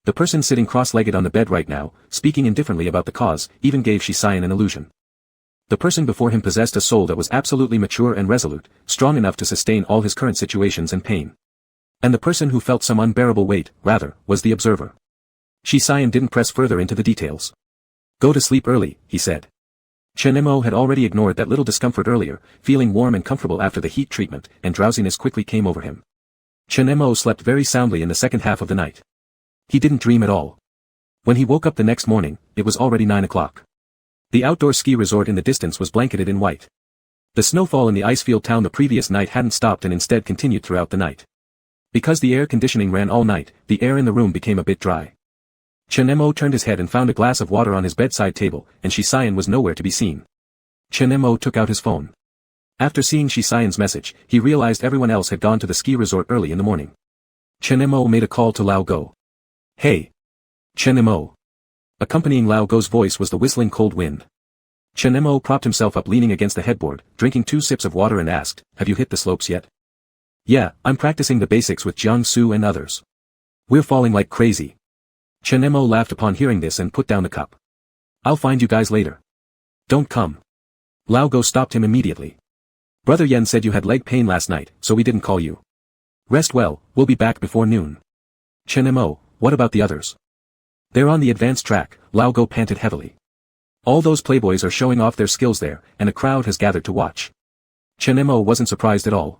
The person sitting cross-legged on the bed right now, speaking indifferently about the cause, even gave Shi Xian an illusion. The person before him possessed a soul that was absolutely mature and resolute, strong enough to sustain all his current situations and pain. And the person who felt some unbearable weight, rather, was the observer. Shi Xian didn't press further into the details. "Go to sleep early," he said. Chen Mo had already ignored that little discomfort earlier, feeling warm and comfortable after the heat treatment, and drowsiness quickly came over him. Chen Mo slept very soundly in the second half of the night. He didn't dream at all. When he woke up the next morning, it was already 9 o'clock. The outdoor ski resort in the distance was blanketed in white. The snowfall in the ice-field town the previous night hadn't stopped and instead continued throughout the night. Because the air conditioning ran all night, the air in the room became a bit dry. Chen Mo turned his head and found a glass of water on his bedside table, and Shi Xian was nowhere to be seen. Chen Mo took out his phone. After seeing Shi Xian's message, he realized everyone else had gone to the ski resort early in the morning. Chen Mo made a call to Lao Go. "Hey! Chen Mo!" Accompanying Lao Go's voice was the whistling cold wind. Chen Mo propped himself up leaning against the headboard, drinking 2 sips of water and asked, "Have you hit the slopes yet?" "Yeah, I'm practicing the basics with Jiang Su and others. We're falling like crazy." Chen Mo laughed upon hearing this and put down the cup. "I'll find you guys later." "Don't come." Lao Go stopped him immediately. "Brother Yen said you had leg pain last night, so we didn't call you. Rest well, we'll be back before noon." "Chen Mo, what about the others?" "They're on the advanced track," Lao Go panted heavily. "All those playboys are showing off their skills there, and a crowd has gathered to watch." Chen Mo wasn't surprised at all.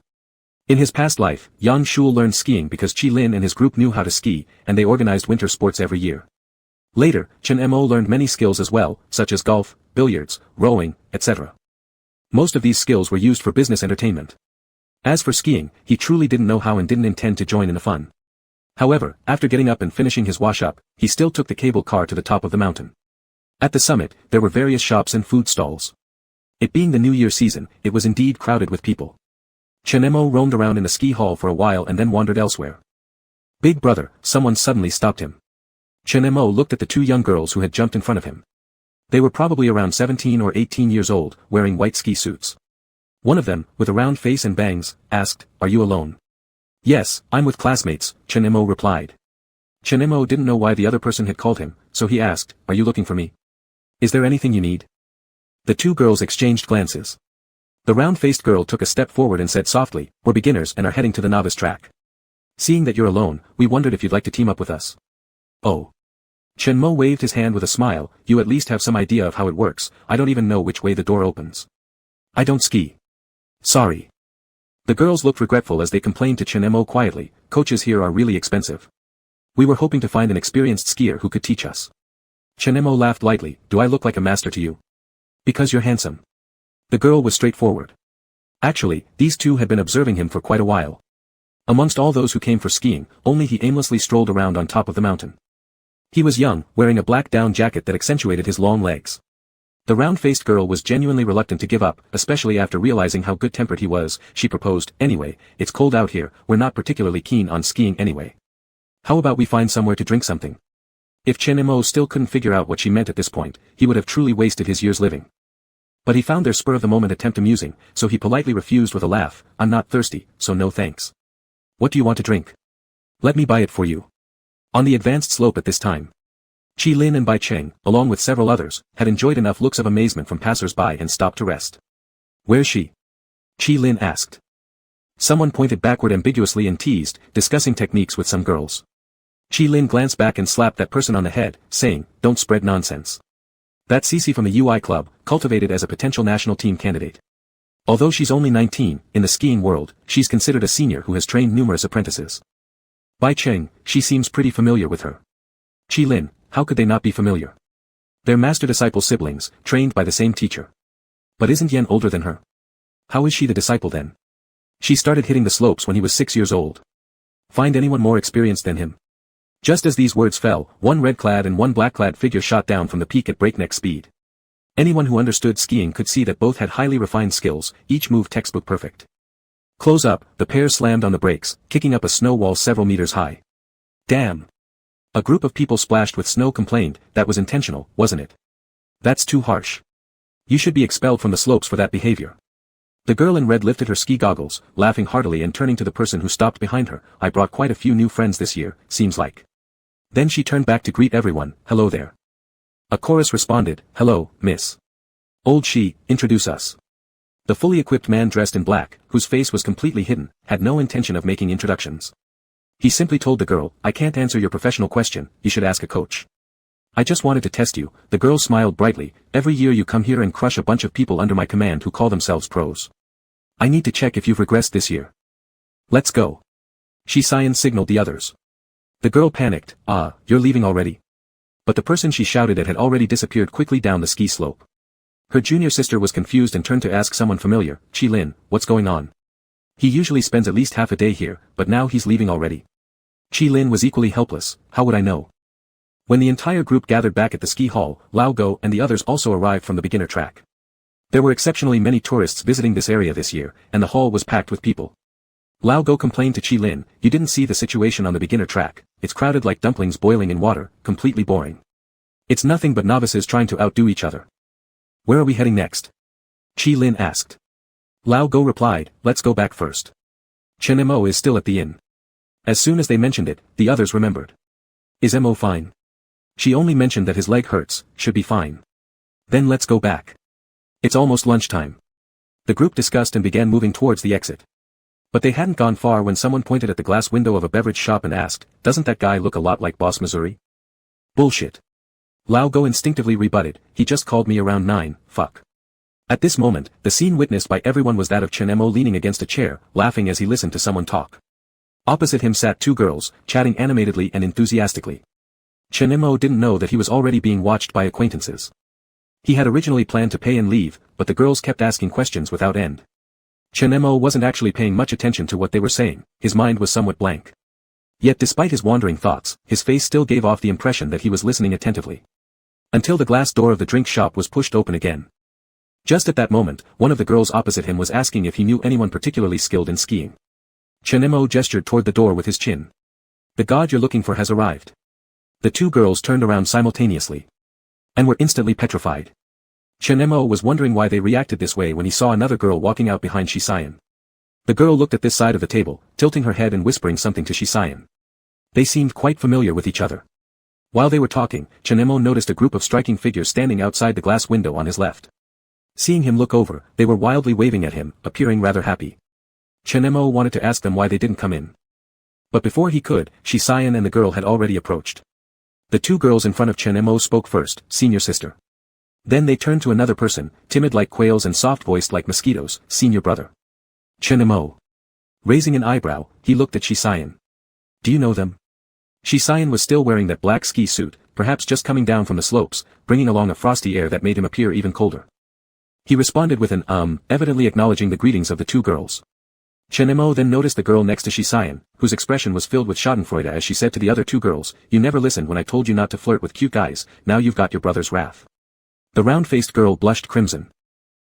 In his past life, Yang Shul learned skiing because Qi Lin and his group knew how to ski, and they organized winter sports every year. Later, Chen Mo learned many skills as well, such as golf, billiards, rowing, etc. Most of these skills were used for business entertainment. As for skiing, he truly didn't know how and didn't intend to join in the fun. However, after getting up and finishing his wash-up, he still took the cable car to the top of the mountain. At the summit, there were various shops and food stalls. It being the New Year season, it was indeed crowded with people. Chen Mo roamed around in the ski hall for a while and then wandered elsewhere. "Big brother," someone suddenly stopped him. Chen Mo looked at the 2 young girls who had jumped in front of him. They were probably around 17 or 18 years old, wearing white ski suits. One of them, with a round face and bangs, asked, "Are you alone?" "Yes, I'm with classmates," Chen-mo replied. Chen-mo didn't know why the other person had called him, so he asked, "Are you looking for me? Is there anything you need?" The two girls exchanged glances. The round-faced girl took a step forward and said softly, "We're beginners and are heading to the novice track. Seeing that you're alone, we wondered if you'd like to team up with us." "Oh." Chen-mo waved his hand with a smile, "You at least have some idea of how it works. I don't even know which way the door opens. I don't ski." "Sorry." The girls looked regretful as they complained to Chen-mo quietly, "Coaches here are really expensive. We were hoping to find an experienced skier who could teach us." Chen-mo laughed lightly, "Do I look like a master to you?" "Because you're handsome." The girl was straightforward. Actually, these two had been observing him for quite a while. Amongst all those who came for skiing, only he aimlessly strolled around on top of the mountain. He was young, wearing a black down jacket that accentuated his long legs. The round-faced girl was genuinely reluctant to give up, especially after realizing how good-tempered he was. She proposed, "Anyway, it's cold out here, we're not particularly keen on skiing anyway. How about we find somewhere to drink something?" If Chen-mo still couldn't figure out what she meant at this point, he would have truly wasted his years living. But he found their spur-of-the-moment attempt amusing, so he politely refused with a laugh, "I'm not thirsty, so no thanks." "What do you want to drink?" "Let me buy it for you." On the advanced slope at this time, Qi Lin and Bai Cheng, along with several others, had enjoyed enough looks of amazement from passers-by and stopped to rest. "Where's she?" Qi Lin asked. Someone pointed backward ambiguously and teased, discussing techniques with some girls. Qi Lin glanced back and slapped that person on the head, saying, "Don't spread nonsense. That Cece from the UI club, cultivated as a potential national team candidate. Although she's only 19, in the skiing world, she's considered a senior who has trained numerous apprentices. Bai Cheng, she seems pretty familiar with her." Qi Lin, how could they not be familiar? They're master-disciple siblings, trained by the same teacher. But isn't Yan older than her? How is she the disciple then? She started hitting the slopes when he was 6 years old. Find anyone more experienced than him? Just as these words fell, one red-clad and one black-clad figure shot down from the peak at breakneck speed. Anyone who understood skiing could see that both had highly refined skills, each move textbook perfect. Close up, the pair slammed on the brakes, kicking up a snow wall several meters high. "Damn!" A group of people splashed with snow complained, "That was intentional, wasn't it? That's too harsh. You should be expelled from the slopes for that behavior." The girl in red lifted her ski goggles, laughing heartily and turning to the person who stopped behind her, "I brought quite a few new friends this year, seems like." Then she turned back to greet everyone, "Hello there." A chorus responded, "Hello, miss. Old Shi, introduce us." The fully equipped man dressed in black, whose face was completely hidden, had no intention of making introductions. He simply told the girl, "I can't answer your professional question, you should ask a coach. I just wanted to test you." The girl smiled brightly, "Every year you come here and crush a bunch of people under my command who call themselves pros. I need to check if you've regressed this year. Let's go." She signaled the others. The girl panicked, "Ah, you're leaving already?" But the person she shouted at had already disappeared quickly down the ski slope. Her junior sister was confused and turned to ask someone familiar, "Qi Lin, what's going on? He usually spends at least half a day here, but now he's leaving already." Qi Lin was equally helpless, "How would I know?" When the entire group gathered back at the ski hall, Lao Go and the others also arrived from the beginner track. There were exceptionally many tourists visiting this area this year, and the hall was packed with people. Lao Go complained to Qi Lin, "You didn't see the situation on the beginner track, it's crowded like dumplings boiling in water, completely boring. It's nothing but novices trying to outdo each other." "Where are we heading next?" Qi Lin asked. Lao Go replied, "Let's go back first. Chen-mo is still at the inn." As soon as they mentioned it, the others remembered. "Is Mo fine?" "She only mentioned that his leg hurts, should be fine." "Then let's go back. It's almost lunchtime." The group discussed and began moving towards the exit. But they hadn't gone far when someone pointed at the glass window of a beverage shop and asked, "Doesn't that guy look a lot like Boss Missouri?" "Bullshit." Lao Go instinctively rebutted, "He just called me around 9, fuck." At this moment, the scene witnessed by everyone was that of Chen-mo leaning against a chair, laughing as he listened to someone talk. Opposite him sat two girls, chatting animatedly and enthusiastically. Chen-mo didn't know that he was already being watched by acquaintances. He had originally planned to pay and leave, but the girls kept asking questions without end. Chen-mo wasn't actually paying much attention to what they were saying, his mind was somewhat blank. Yet despite his wandering thoughts, his face still gave off the impression that he was listening attentively. Until the glass door of the drink shop was pushed open again. Just at that moment, one of the girls opposite him was asking if he knew anyone particularly skilled in skiing. Chen-mo gestured toward the door with his chin. "The god you're looking for has arrived." The two girls turned around simultaneously. And were instantly petrified. Chen Mo was wondering why they reacted this way when he saw another girl walking out behind Shisayan. The girl looked at this side of the table, tilting her head and whispering something to Shisayan. They seemed quite familiar with each other. While they were talking, Chen Mo noticed a group of striking figures standing outside the glass window on his left. Seeing him look over, they were wildly waving at him, appearing rather happy. Chen-mo wanted to ask them why they didn't come in. But before he could, Shisayan and the girl had already approached. The two girls in front of Chen-mo spoke first, senior sister. Then they turned to another person, timid like quails and soft-voiced like mosquitoes, senior brother. Chen-mo. Raising an eyebrow, he looked at Shisayan. Do you know them? Shisayan was still wearing that black ski suit, perhaps just coming down from the slopes, bringing along a frosty air that made him appear even colder. He responded with an evidently acknowledging the greetings of the two girls. Chen-mo then noticed the girl next to Shisayan, whose expression was filled with schadenfreude as she said to the other two girls, "You never listened when I told you not to flirt with cute guys, now you've got your brother's wrath." The round-faced girl blushed crimson.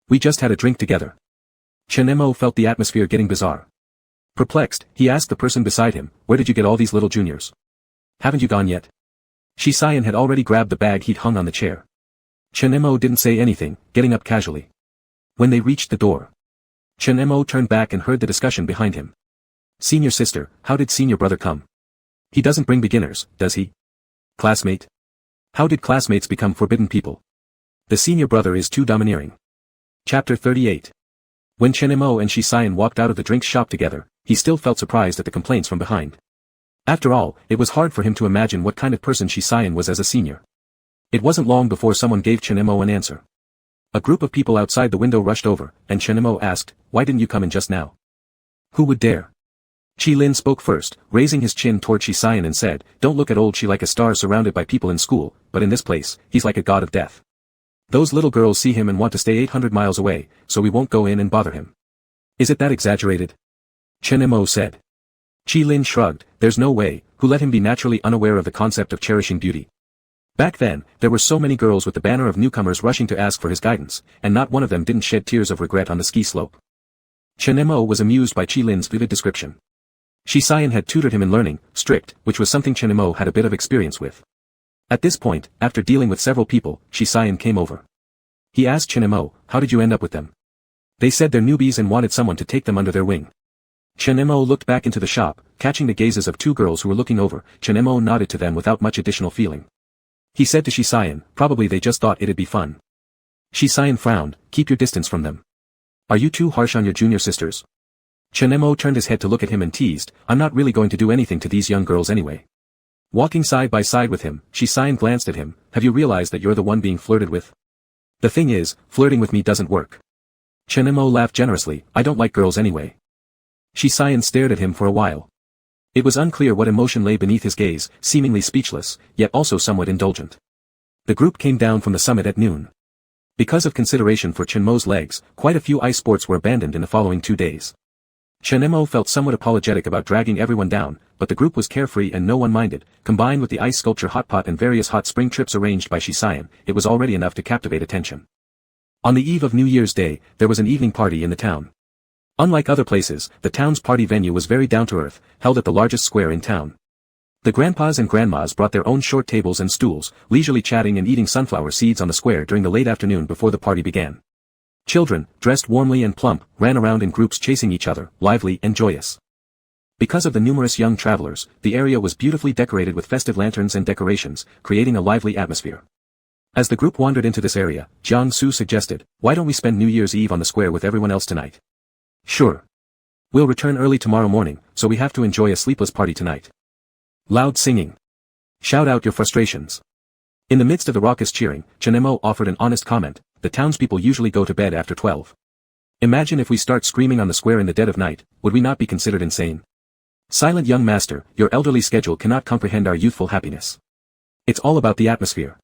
"We just had a drink together." Chen-mo felt the atmosphere getting bizarre. Perplexed, he asked the person beside him, "Where did you get all these little juniors? Haven't you gone yet?" Shisayan had already grabbed the bag he'd hung on the chair. Chen-mo didn't say anything, getting up casually. When they reached the door, Chen-mo turned back and heard the discussion behind him. "Senior sister, how did senior brother come? He doesn't bring beginners, does he? Classmate? How did classmates become forbidden people? The senior brother is too domineering." Chapter 38. When Chen-mo and Shisayan walked out of the drinks shop together, he still felt surprised at the complaints from behind. After all, it was hard for him to imagine what kind of person Shisayan was as a senior. It wasn't long before someone gave Chen-mo an answer. A group of people outside the window rushed over, and Chen-mo asked, "Why didn't you come in just now?" "Who would dare?" Chi-lin spoke first, raising his chin toward Shisayan and said, "Don't look at old Shi like a star surrounded by people in school, but in this place, he's like a god of death. Those little girls see him and want to stay 800 miles away, so we won't go in and bother him." "Is it that exaggerated?" Chen-mo said. Chi-lin shrugged, "There's no way, who let him be naturally unaware of the concept of cherishing beauty. Back then, there were so many girls with the banner of newcomers rushing to ask for his guidance, and not one of them didn't shed tears of regret on the ski slope." Chen-mo was amused by Chi-lin's vivid description. Shisayan had tutored him in learning, strict, which was something Chen-mo had a bit of experience with. At this point, after dealing with several people, Shisayan came over. He asked Chen-mo, "How did you end up with them?" "They said they're newbies and wanted someone to take them under their wing." Chen-mo looked back into the shop, catching the gazes of two girls who were looking over. Chen-mo nodded to them without much additional feeling. He said to Shisayan, "Probably they just thought it'd be fun." Shisayan frowned, "Keep your distance from them. Are you too harsh on your junior sisters?" Chen-mo turned his head to look at him and teased, "I'm not really going to do anything to these young girls anyway." Walking side by side with him, Shisayan glanced at him, "Have you realized that you're the one being flirted with? The thing is, flirting with me doesn't work." Chen-mo laughed generously, "I don't like girls anyway." Shisayan stared at him for a while. It was unclear what emotion lay beneath his gaze, seemingly speechless, yet also somewhat indulgent. The group came down from the summit at noon. Because of consideration for Chen-mo's legs, quite a few ice sports were abandoned in the following 2 days. Chen-mo felt somewhat apologetic about dragging everyone down, but the group was carefree and no one minded. Combined with the ice sculpture hot pot and various hot spring trips arranged by Shisayan, it was already enough to captivate attention. On the eve of New Year's Day, there was an evening party in the town. Unlike other places, the town's party venue was very down-to-earth, held at the largest square in town. The grandpas and grandmas brought their own short tables and stools, leisurely chatting and eating sunflower seeds on the square during the late afternoon before the party began. Children, dressed warmly and plump, ran around in groups chasing each other, lively and joyous. Because of the numerous young travelers, the area was beautifully decorated with festive lanterns and decorations, creating a lively atmosphere. As the group wandered into this area, Jiang-su suggested, "Why don't we spend New Year's Eve on the square with everyone else tonight?" "Sure. We'll return early tomorrow morning, so we have to enjoy a sleepless party tonight." Loud singing. "Shout out your frustrations." In the midst of the raucous cheering, Chen-mo offered an honest comment, "The townspeople usually go to bed after 12. Imagine if we start screaming on the square in the dead of night, would we not be considered insane? Silent young master, your elderly schedule cannot comprehend our youthful happiness. It's all about the atmosphere.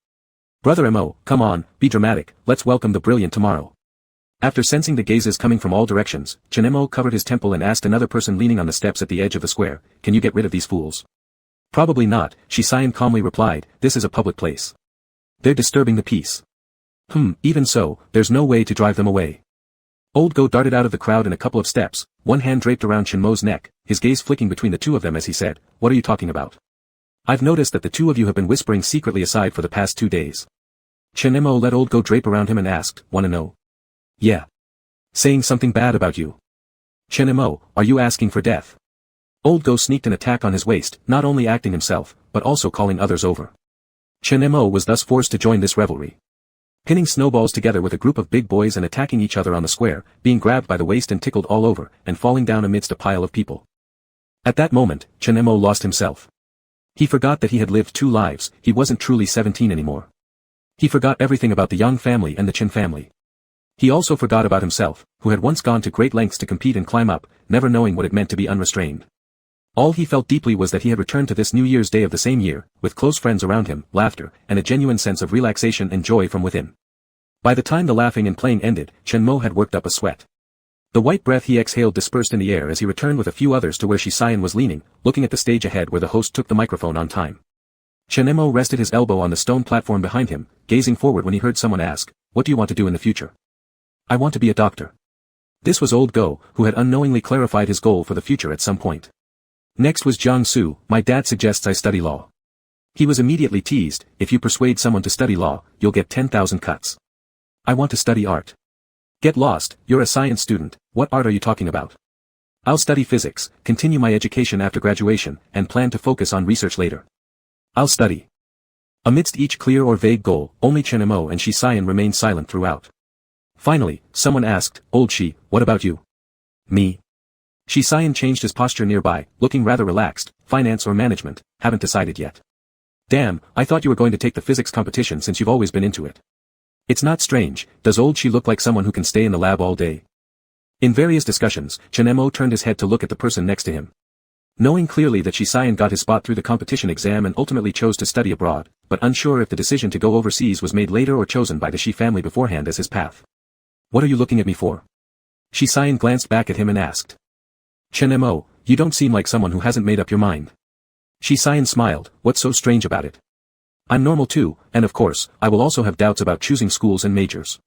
Brother Mo, come on, be dramatic, let's welcome the brilliant tomorrow." After sensing the gazes coming from all directions, Chen-mo covered his temple and asked another person leaning on the steps at the edge of the square, "Can you get rid of these fools?" "Probably not," Shisayan calmly replied, "this is a public place. They're disturbing the peace." Even so, there's no way to drive them away." Old Go darted out of the crowd in a couple of steps, one hand draped around Chen-mo's neck, his gaze flicking between the two of them as he said, "What are you talking about? I've noticed that the two of you have been whispering secretly aside for the past 2 days. Chenemo let old Go drape around him and asked, wanna know? Yeah. Saying something bad about you. Chenemo, are you asking for death? Old Go sneaked an attack on his waist, not only acting himself, but also calling others over. Chenemo was thus forced to join this revelry. Pinning snowballs together with a group of big boys and attacking each other on the square, being grabbed by the waist and tickled all over, and falling down amidst a pile of people. At that moment, Chenemo lost himself. He forgot that he had lived 2 lives, he wasn't truly 17 anymore. He forgot everything about the Young family and the Chen family. He also forgot about himself, who had once gone to great lengths to compete and climb up, never knowing what it meant to be unrestrained. All he felt deeply was that he had returned to this New Year's Day of the same year, with close friends around him, laughter, and a genuine sense of relaxation and joy from within. By the time the laughing and playing ended, Chenmo had worked up a sweat. The white breath he exhaled dispersed in the air as he returned with a few others to where Shisayan was leaning, looking at the stage ahead where the host took the microphone on time. Chenemo rested his elbow on the stone platform behind him, gazing forward when he heard someone ask, "What do you want to do in the future?" "I want to be a doctor." This was old Go, who had unknowingly clarified his goal for the future at some point. Next was Jiang Su, "My dad suggests I study law." He was immediately teased, "If you persuade someone to study law, you'll get 10,000 cuts." "I want to study art." "Get lost, you're a science student, what art are you talking about?" "I'll study physics, continue my education after graduation, and plan to focus on research later." "I'll study." Amidst each clear or vague goal, only Chenemo and Shisayan remained silent throughout. Finally, someone asked, "Old Shi, what about you?" "Me." Shisayan changed his posture nearby, looking rather relaxed. "Finance or management, haven't decided yet." "Damn, I thought you were going to take the physics competition since you've always been into it." "It's not strange, does old Shi look like someone who can stay in the lab all day?" In various discussions, Chenemo turned his head to look at the person next to him. Knowing clearly that Shisayan got his spot through the competition exam and ultimately chose to study abroad, but unsure if the decision to go overseas was made later or chosen by the Shi family beforehand as his path. "What are you looking at me for?" Shisayan glanced back at him and asked. "Chenemo, you don't seem like someone who hasn't made up your mind." Shisayan smiled, "What's so strange about it? I'm normal too, and of course, I will also have doubts about choosing schools and majors."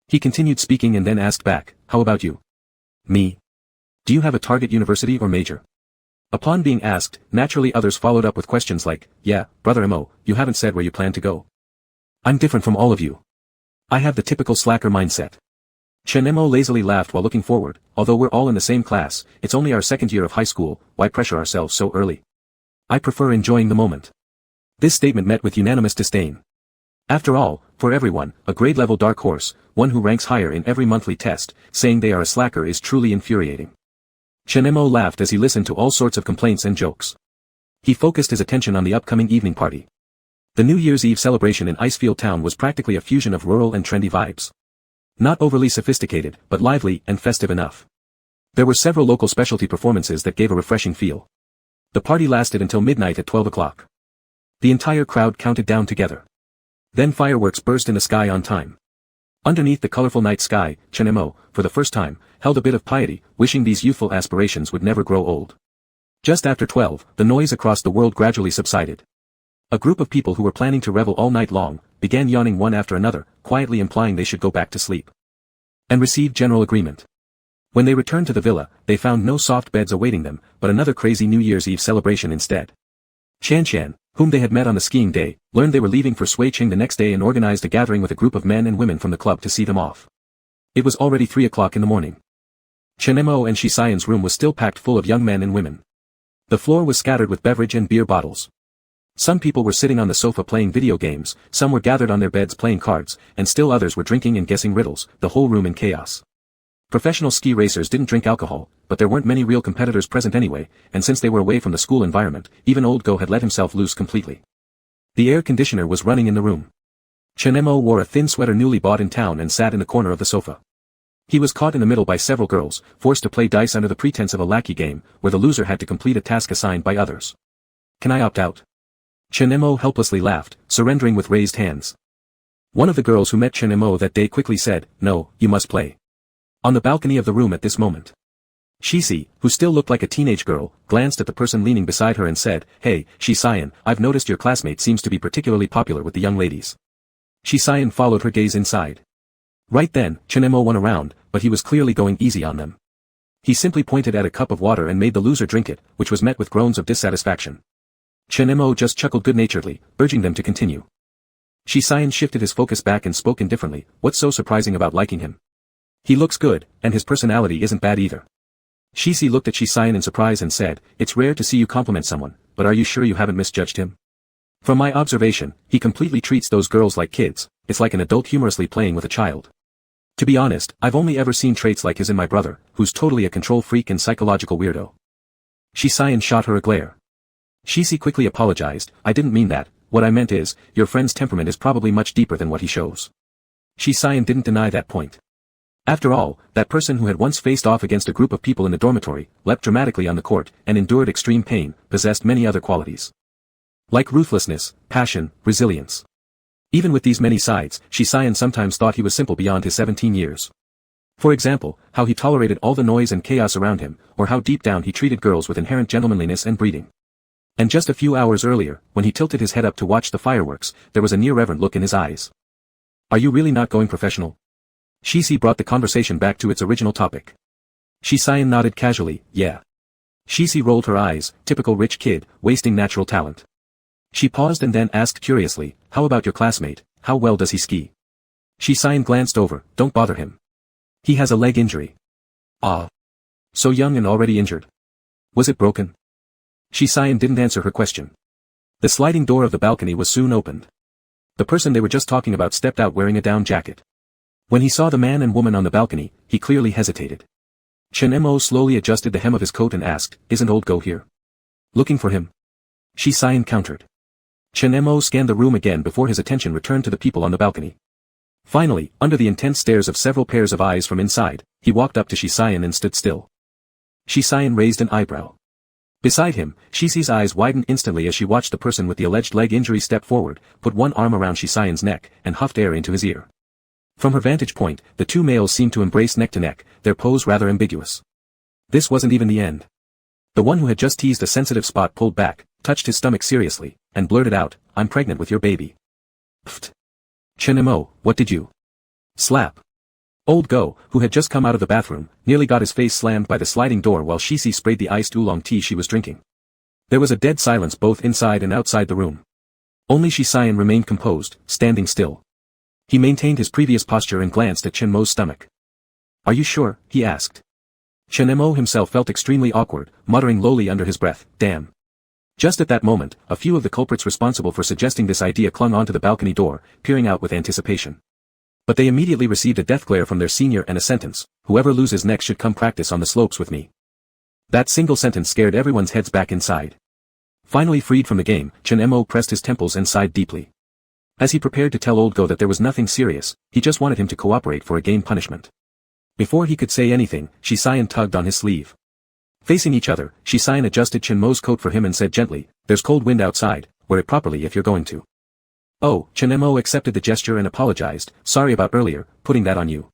He continued speaking and then asked back, "How about you?" "Me? Do you have a target university or major?" Upon being asked, naturally others followed up with questions like, "Yeah, brother Mo, you haven't said where you plan to go." "I'm different from all of you. I have the typical slacker mindset." Chenemo lazily laughed while looking forward, "Although we're all in the same class, it's only our 2nd year of high school, why pressure ourselves so early? I prefer enjoying the moment." This statement met with unanimous disdain. After all, for everyone, a grade-level dark horse, one who ranks higher in every monthly test, saying they are a slacker is truly infuriating. Chenemo laughed as he listened to all sorts of complaints and jokes. He focused his attention on the upcoming evening party. The New Year's Eve celebration in Icefield Town was practically a fusion of rural and trendy vibes. Not overly sophisticated, but lively and festive enough. There were several local specialty performances that gave a refreshing feel. The party lasted until midnight at 12 o'clock. The entire crowd counted down together. Then fireworks burst in the sky on time. Underneath the colorful night sky, Chenemo, for the first time, held a bit of piety, wishing these youthful aspirations would never grow old. Just after 12, the noise across the world gradually subsided. A group of people who were planning to revel all night long, began yawning one after another, quietly implying they should go back to sleep. And received general agreement. When they returned to the villa, they found no soft beds awaiting them, but another crazy New Year's Eve celebration instead. Shanshan, whom they had met on the skiing day, learned they were leaving for Suiqing the next day and organized a gathering with a group of men and women from the club to see them off. It was already 3 o'clock in the morning. Chenemo and Shisayan's room was still packed full of young men and women. The floor was scattered with beverage and beer bottles. Some people were sitting on the sofa playing video games, some were gathered on their beds playing cards, and still others were drinking and guessing riddles, the whole room in chaos. Professional ski racers didn't drink alcohol, but there weren't many real competitors present anyway, and since they were away from the school environment, even old Go had let himself loose completely. The air conditioner was running in the room. Chenemo wore a thin sweater newly bought in town and sat in the corner of the sofa. He was caught in the middle by several girls, forced to play dice under the pretense of a lackey game, where the loser had to complete a task assigned by others. "Can I opt out?" Chenemo helplessly laughed, surrendering with raised hands. One of the girls who met Chenemo that day quickly said, "No, you must play." On the balcony of the room at this moment. Shisi, who still looked like a teenage girl, glanced at the person leaning beside her and said, "Hey, Shisayan, I've noticed your classmate seems to be particularly popular with the young ladies." Shisayan followed her gaze inside. Right then, Chenemo won around, but he was clearly going easy on them. He simply pointed at a cup of water and made the loser drink it, which was met with groans of dissatisfaction. Chenemo just chuckled good-naturedly, urging them to continue. Shisayan shifted his focus back and spoke indifferently, what's so surprising about liking him? He looks good, and his personality isn't bad either. Shishi looked at Shisayan in surprise and said, it's rare to see you compliment someone, but are you sure you haven't misjudged him? From my observation, he completely treats those girls like kids, it's like an adult humorously playing with a child. To be honest, I've only ever seen traits like his in my brother, who's totally a control freak and psychological weirdo. Shisayan shot her a glare. Shishi quickly apologized, I didn't mean that, what I meant is, your friend's temperament is probably much deeper than what he shows. Shisayan didn't deny that point. After all, that person who had once faced off against a group of people in the dormitory, leapt dramatically on the court, and endured extreme pain, possessed many other qualities. Like ruthlessness, passion, resilience. Even with these many sides, Shisayan sometimes thought he was simple beyond his 17 years. For example, how he tolerated all the noise and chaos around him, or how deep down he treated girls with inherent gentlemanliness and breeding. And just a few hours earlier, when he tilted his head up to watch the fireworks, there was a near-reverent look in his eyes. Are you really not going professional? Shishi brought the conversation back to its original topic. Shisayan nodded casually, yeah. Shishi rolled her eyes, typical rich kid, wasting natural talent. She paused and then asked curiously, how about your classmate, how well does he ski? Shisayan glanced over, don't bother him. He has a leg injury. Ah. So young and already injured. Was it broken? Shisayan didn't answer her question. The sliding door of the balcony was soon opened. The person they were just talking about stepped out wearing a down jacket. When he saw the man and woman on the balcony, he clearly hesitated. Chen Mo slowly adjusted the hem of his coat and asked, isn't old Go here? Looking for him? Shisayan countered. Chen Mo scanned the room again before his attention returned to the people on the balcony. Finally, under the intense stares of several pairs of eyes from inside, he walked up to Shisayan and stood still. Shisayan raised an eyebrow. Beside him, Shishi's eyes widened instantly as she watched the person with the alleged leg injury step forward, put one arm around Shisayan's neck, and huffed air into his ear. From her vantage point, the two males seemed to embrace neck to neck, their pose rather ambiguous. This wasn't even the end. The one who had just teased a sensitive spot pulled back, touched his stomach seriously, and blurted out, I'm pregnant with your baby. Pfft. Chen Mo, what did you? Slap. Old Go, who had just come out of the bathroom, nearly got his face slammed by the sliding door while Shishi sprayed the iced oolong tea she was drinking. There was a dead silence both inside and outside the room. Only Shisayan remained composed, standing still. He maintained his previous posture and glanced at Chen Mo's stomach. Are you sure? He asked. Chen Mo himself felt extremely awkward, muttering lowly under his breath, damn. Just at that moment, a few of the culprits responsible for suggesting this idea clung onto the balcony door, peering out with anticipation. But they immediately received a death glare from their senior and a sentence, whoever loses next should come practice on the slopes with me. That single sentence scared everyone's heads back inside. Finally freed from the game, Chen Mo pressed his temples and sighed deeply. As he prepared to tell Old Go that there was nothing serious, he just wanted him to cooperate for a game punishment. Before he could say anything, Shisayan tugged on his sleeve. Facing each other, Shisayan adjusted Chen Mo's coat for him and said gently, there's cold wind outside, wear it properly if you're going to. Oh, Chen Mo accepted the gesture and apologized, sorry about earlier, putting that on you.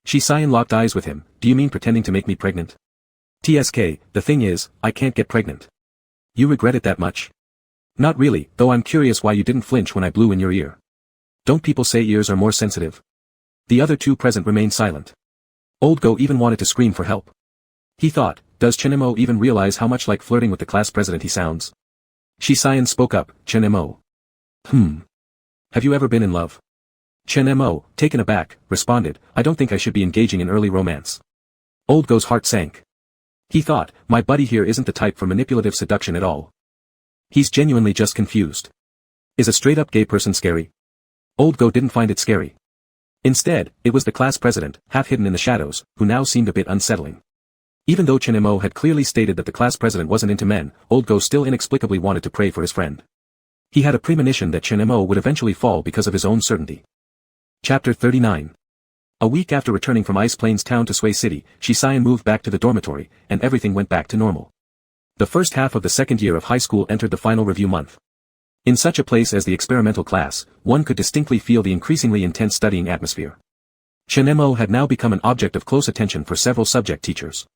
Shisayan locked eyes with him, do you mean pretending to make me pregnant? TSK, the thing is, I can't get pregnant. You regret it that much? Not really, though I'm curious why you didn't flinch when I blew in your ear. Don't people say ears are more sensitive? The other two present remained silent. Old Go even wanted to scream for help. He thought, does Chen Mo even realize how much like flirting with the class president he sounds? Shisayan spoke up, Chen Mo. Have you ever been in love? Chen Mo, taken aback, responded, I don't think I should be engaging in early romance. Old Go's heart sank. He thought, my buddy here isn't the type for manipulative seduction at all. He's genuinely just confused. Is a straight-up gay person scary? Old Go didn't find it scary. Instead, it was the class president, half hidden in the shadows, who now seemed a bit unsettling. Even though Chen Mo had clearly stated that the class president wasn't into men, Old Go still inexplicably wanted to pray for his friend. He had a premonition that Chen Mo would eventually fall because of his own certainty. Chapter 39. A week after returning from Ice Plains town to Sway City, Shisayan moved back to the dormitory, and everything went back to normal. The first half of the second year of high school entered the final review month. In such a place as the experimental class, one could distinctly feel the increasingly intense studying atmosphere. Chen Mo had now become an object of close attention for several subject teachers.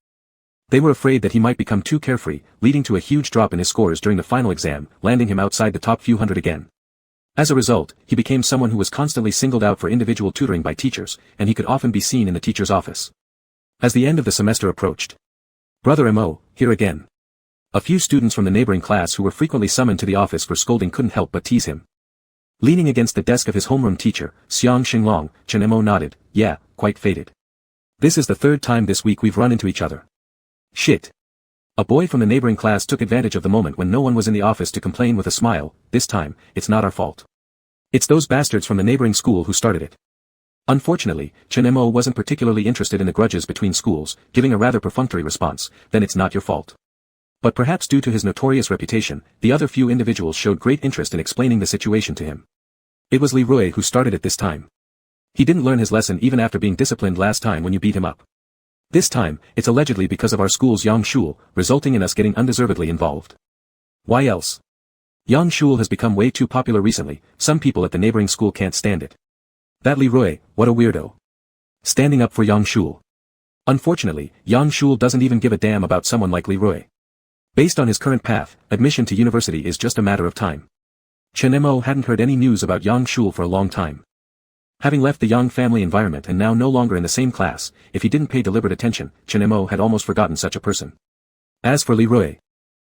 They were afraid that he might become too carefree, leading to a huge drop in his scores during the final exam, landing him outside the top few hundred again. As a result, he became someone who was constantly singled out for individual tutoring by teachers, and he could often be seen in the teacher's office. As the end of the semester approached. Brother Mo, here again. A few students from the neighboring class who were frequently summoned to the office for scolding couldn't help but tease him. Leaning against the desk of his homeroom teacher, Xiang Xinglong, Chen Mo nodded, yeah, quite faded. This is the third time this week we've run into each other. Shit. A boy from the neighboring class took advantage of the moment when no one was in the office to complain with a smile, this time, it's not our fault. It's those bastards from the neighboring school who started it. Unfortunately, Chen Mo wasn't particularly interested in the grudges between schools, giving a rather perfunctory response, then it's not your fault. But perhaps due to his notorious reputation, the other few individuals showed great interest in explaining the situation to him. It was Li Rui who started it this time. He didn't learn his lesson even after being disciplined last time when you beat him up. This time, it's allegedly because of our school's Yang Shul, resulting in us getting undeservedly involved. Why else? Yang Shul has become way too popular recently, some people at the neighboring school can't stand it. That Li Rui, what a weirdo. Standing up for Yang Shul. Unfortunately, Yang Shul doesn't even give a damn about someone like Li Rui. Based on his current path, admission to university is just a matter of time. Chen Mo hadn't heard any news about Yang Shul for a long time. Having left the Yang family environment and now no longer in the same class, if he didn't pay deliberate attention, Chen Mo had almost forgotten such a person. As for Li Rui,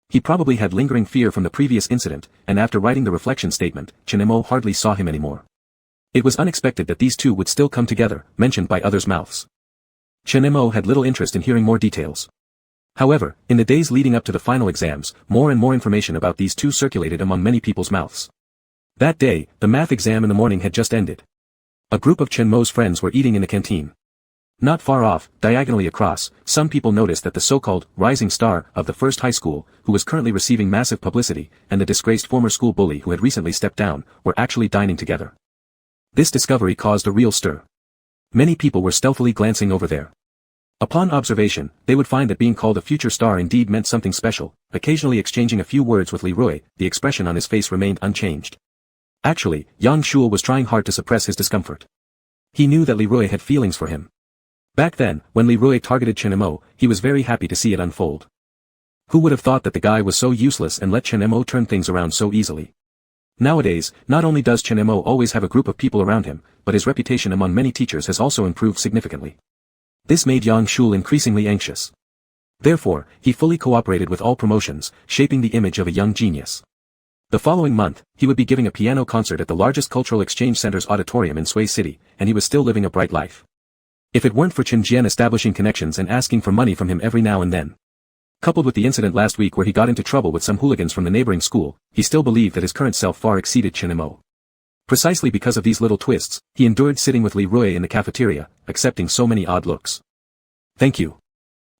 he probably had lingering fear from the previous incident, and after writing the reflection statement, Chen Mo hardly saw him anymore. It was unexpected that these two would still come together, mentioned by others' mouths. Chen Mo had little interest in hearing more details. However, in the days leading up to the final exams, more and more information about these two circulated among many people's mouths. That day, the math exam in the morning had just ended. A group of Chen Mo's friends were eating in the canteen. Not far off, diagonally across, some people noticed that the so-called rising star of the first high school, who was currently receiving massive publicity, and the disgraced former school bully who had recently stepped down, were actually dining together. This discovery caused a real stir. Many people were stealthily glancing over there. Upon observation, they would find that being called a future star indeed meant something special. Occasionally exchanging a few words with Li Rui, the expression on his face remained unchanged. Actually, Yang Shul was trying hard to suppress his discomfort. He knew that Li Rui had feelings for him. Back then, when Li Rui targeted Chen Mo, he was very happy to see it unfold. Who would have thought that the guy was so useless and let Chen Mo turn things around so easily? Nowadays, not only does Chen Mo always have a group of people around him, but his reputation among many teachers has also improved significantly. This made Yang Shul increasingly anxious. Therefore, he fully cooperated with all promotions, shaping the image of a young genius. The following month, he would be giving a piano concert at the largest cultural exchange center's auditorium in Sui City, and he was still living a bright life. If it weren't for Chen Jian establishing connections and asking for money from him every now and then. Coupled with the incident last week where he got into trouble with some hooligans from the neighboring school, he still believed that his current self far exceeded Chen Mo. Precisely because of these little twists, he endured sitting with Li Rui in the cafeteria, accepting so many odd looks. Thank you.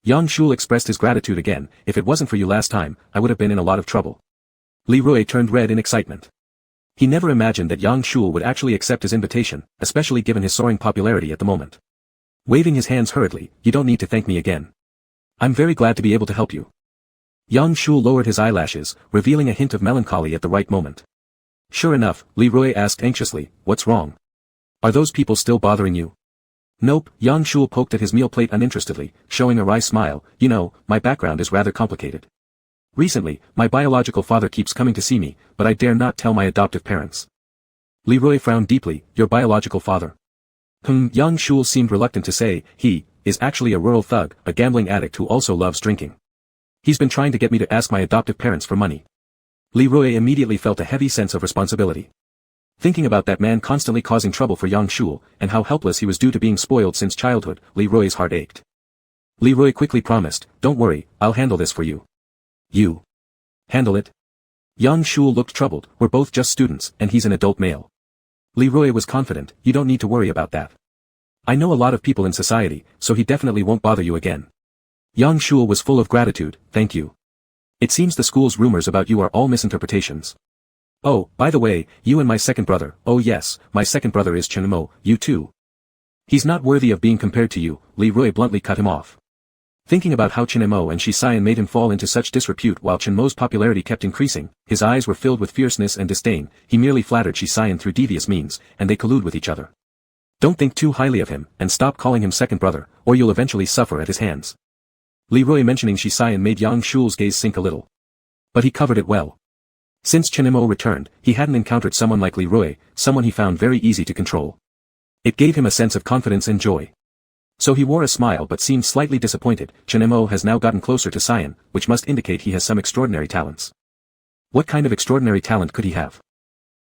Yang Shul expressed his gratitude again, if it wasn't for you last time, I would have been in a lot of trouble. Li Rui turned red in excitement. He never imagined that Yang Shul would actually accept his invitation, especially given his soaring popularity at the moment. Waving his hands hurriedly, you don't need to thank me again. I'm very glad to be able to help you. Yang Shul lowered his eyelashes, revealing a hint of melancholy at the right moment. Sure enough, Li Rui asked anxiously, what's wrong? Are those people still bothering you? Nope, Yang Shul poked at his meal plate uninterestedly, showing a wry smile, you know, my background is rather complicated. Recently, my biological father keeps coming to see me, but I dare not tell my adoptive parents. Li Rui frowned deeply, your biological father? Yang Shul seemed reluctant to say, he is actually a rural thug, a gambling addict who also loves drinking. He's been trying to get me to ask my adoptive parents for money. Li Rui immediately felt a heavy sense of responsibility. Thinking about that man constantly causing trouble for Yang Shul, and how helpless he was due to being spoiled since childhood, Li Rui's heart ached. Li Rui quickly promised, don't worry, I'll handle this for you. You handle it? Yang Shul looked troubled, we're both just students, and he's an adult male. Li Rui was confident, you don't need to worry about that. I know a lot of people in society, so he definitely won't bother you again. Yang Shul was full of gratitude, thank you. It seems the school's rumors about you are all misinterpretations. Oh, by the way, you and my second brother, oh yes, my second brother is Chen Mo, you too. He's not worthy of being compared to you, Li Rui bluntly cut him off. Thinking about how Chen Mo and Shi Xian made him fall into such disrepute while Chen Mo's popularity kept increasing, his eyes were filled with fierceness and disdain, he merely flattered Shi Xian through devious means, and they collude with each other. Don't think too highly of him, and stop calling him second brother, or you'll eventually suffer at his hands. Li Rui mentioning Shi Xian made Yang Shul's gaze sink a little. But he covered it well. Since Chen Mo returned, he hadn't encountered someone like Li Rui, someone he found very easy to control. It gave him a sense of confidence and joy. So he wore a smile but seemed slightly disappointed. Chen Mo has now gotten closer to Xian, which must indicate he has some extraordinary talents. What kind of extraordinary talent could he have?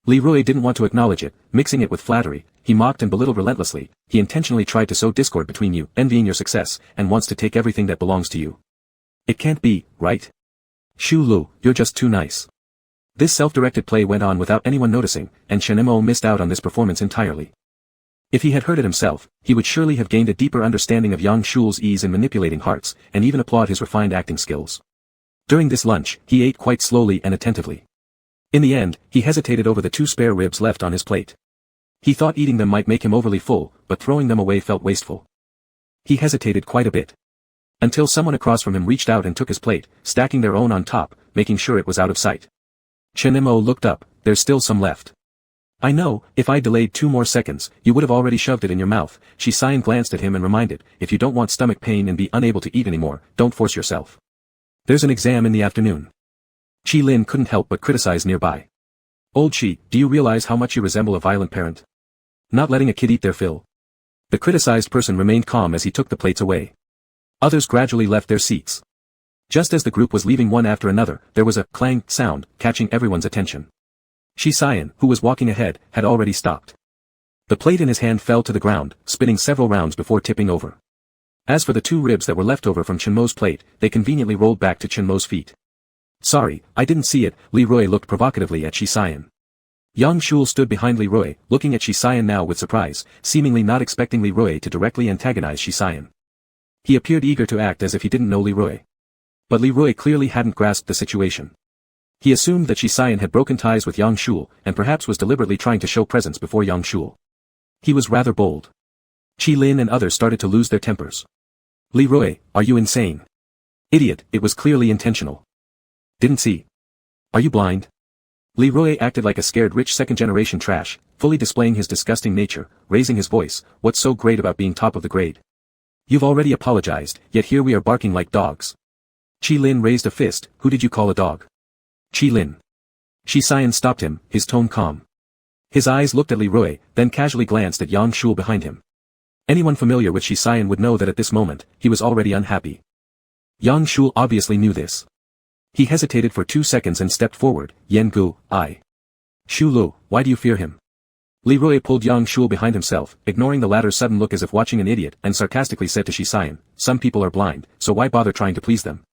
Leroy didn't want to acknowledge it, mixing it with flattery. He mocked and belittled relentlessly. He intentionally tried to sow discord between you, envying your success, and wants to take everything that belongs to you. It can't be, right? Shu Lu, you're just too nice. This self-directed play went on without anyone noticing, and Chen Mo missed out on this performance entirely. If he had heard it himself, he would surely have gained a deeper understanding of Yang Shul's ease in manipulating hearts, and even applaud his refined acting skills. During this lunch, he ate quite slowly and attentively. In the end, he hesitated over the 2 spare ribs left on his plate. He thought eating them might make him overly full, but throwing them away felt wasteful. He hesitated quite a bit. Until someone across from him reached out and took his plate, stacking their own on top, making sure it was out of sight. Chen Mo looked up. There's still some left. I know, if I delayed 2 more seconds, you would have already shoved it in your mouth. Shisayan glanced at him and reminded, if you don't want stomach pain and be unable to eat anymore, don't force yourself. There's an exam in the afternoon. Qi Lin couldn't help but criticize nearby. Old Qi, do you realize how much you resemble a violent parent? Not letting a kid eat their fill. The criticized person remained calm as he took the plates away. Others gradually left their seats. Just as the group was leaving one after another, there was a clang sound, catching everyone's attention. Shisayan, who was walking ahead, had already stopped. The plate in his hand fell to the ground, spinning several rounds before tipping over. As for the 2 ribs that were left over from Chen Mo's plate, they conveniently rolled back to Chen Mo's feet. Sorry, I didn't see it. Leroy looked provocatively at Shisayan. Yang Shul stood behind Leroy, looking at Shisayan now with surprise, seemingly not expecting Leroy to directly antagonize Shisayan. He appeared eager to act as if he didn't know Leroy. But Leroy clearly hadn't grasped the situation. He assumed that Shisayan had broken ties with Yang Shul, and perhaps was deliberately trying to show presence before Yang Shul. He was rather bold. Qi Lin and others started to lose their tempers. Leroy, are you insane? Idiot, it was clearly intentional. Didn't see. Are you blind? Leroy acted like a scared rich second-generation trash, fully displaying his disgusting nature, raising his voice. What's so great about being top of the grade? You've already apologized, yet here we are barking like dogs. Qi Lin raised a fist. Who did you call a dog? Qi Lin. Shisayan stopped him, his tone calm. His eyes looked at Leroy, then casually glanced at Yang Shul behind him. Anyone familiar with Shisayan would know that at this moment, he was already unhappy. Yang Shul obviously knew this. He hesitated for 2 seconds and stepped forward. Yen Gu, I. Shu Lu, why do you fear him? Leroy pulled Yang Shul behind himself, ignoring the latter's sudden look as if watching an idiot, and sarcastically said to Shisayan, some people are blind, so why bother trying to please them?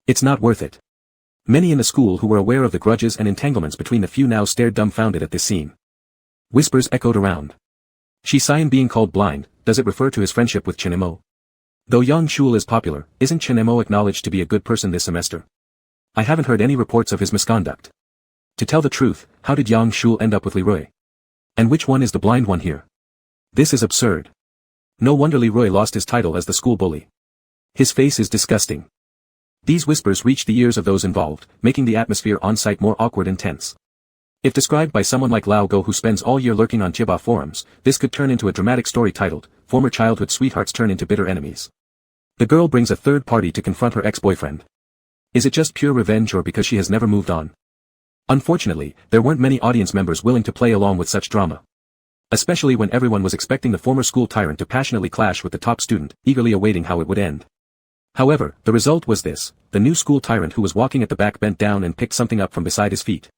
It's not worth it. Many in the school who were aware of the grudges and entanglements between the few now stared dumbfounded at this scene. Whispers echoed around. Shisayan being called blind, does it refer to his friendship with Chen Mo? Though Yang Shul is popular, isn't Chen Mo acknowledged to be a good person this semester? I haven't heard any reports of his misconduct. To tell the truth, how did Yang Shul end up with Leroy? And which one is the blind one here? This is absurd. No wonder Leroy lost his title as the school bully. His face is disgusting. These whispers reached the ears of those involved, making the atmosphere on-site more awkward and tense. If described by someone like Lao Go who spends all year lurking on Chiba forums, this could turn into a dramatic story titled, Former Childhood Sweethearts Turn into Bitter Enemies. The girl brings a third party to confront her ex-boyfriend. Is it just pure revenge or because she has never moved on? Unfortunately, there weren't many audience members willing to play along with such drama. Especially when everyone was expecting the former school tyrant to passionately clash with the top student, eagerly awaiting how it would end. However, the result was this: the new school tyrant who was walking at the back bent down and picked something up from beside his feet.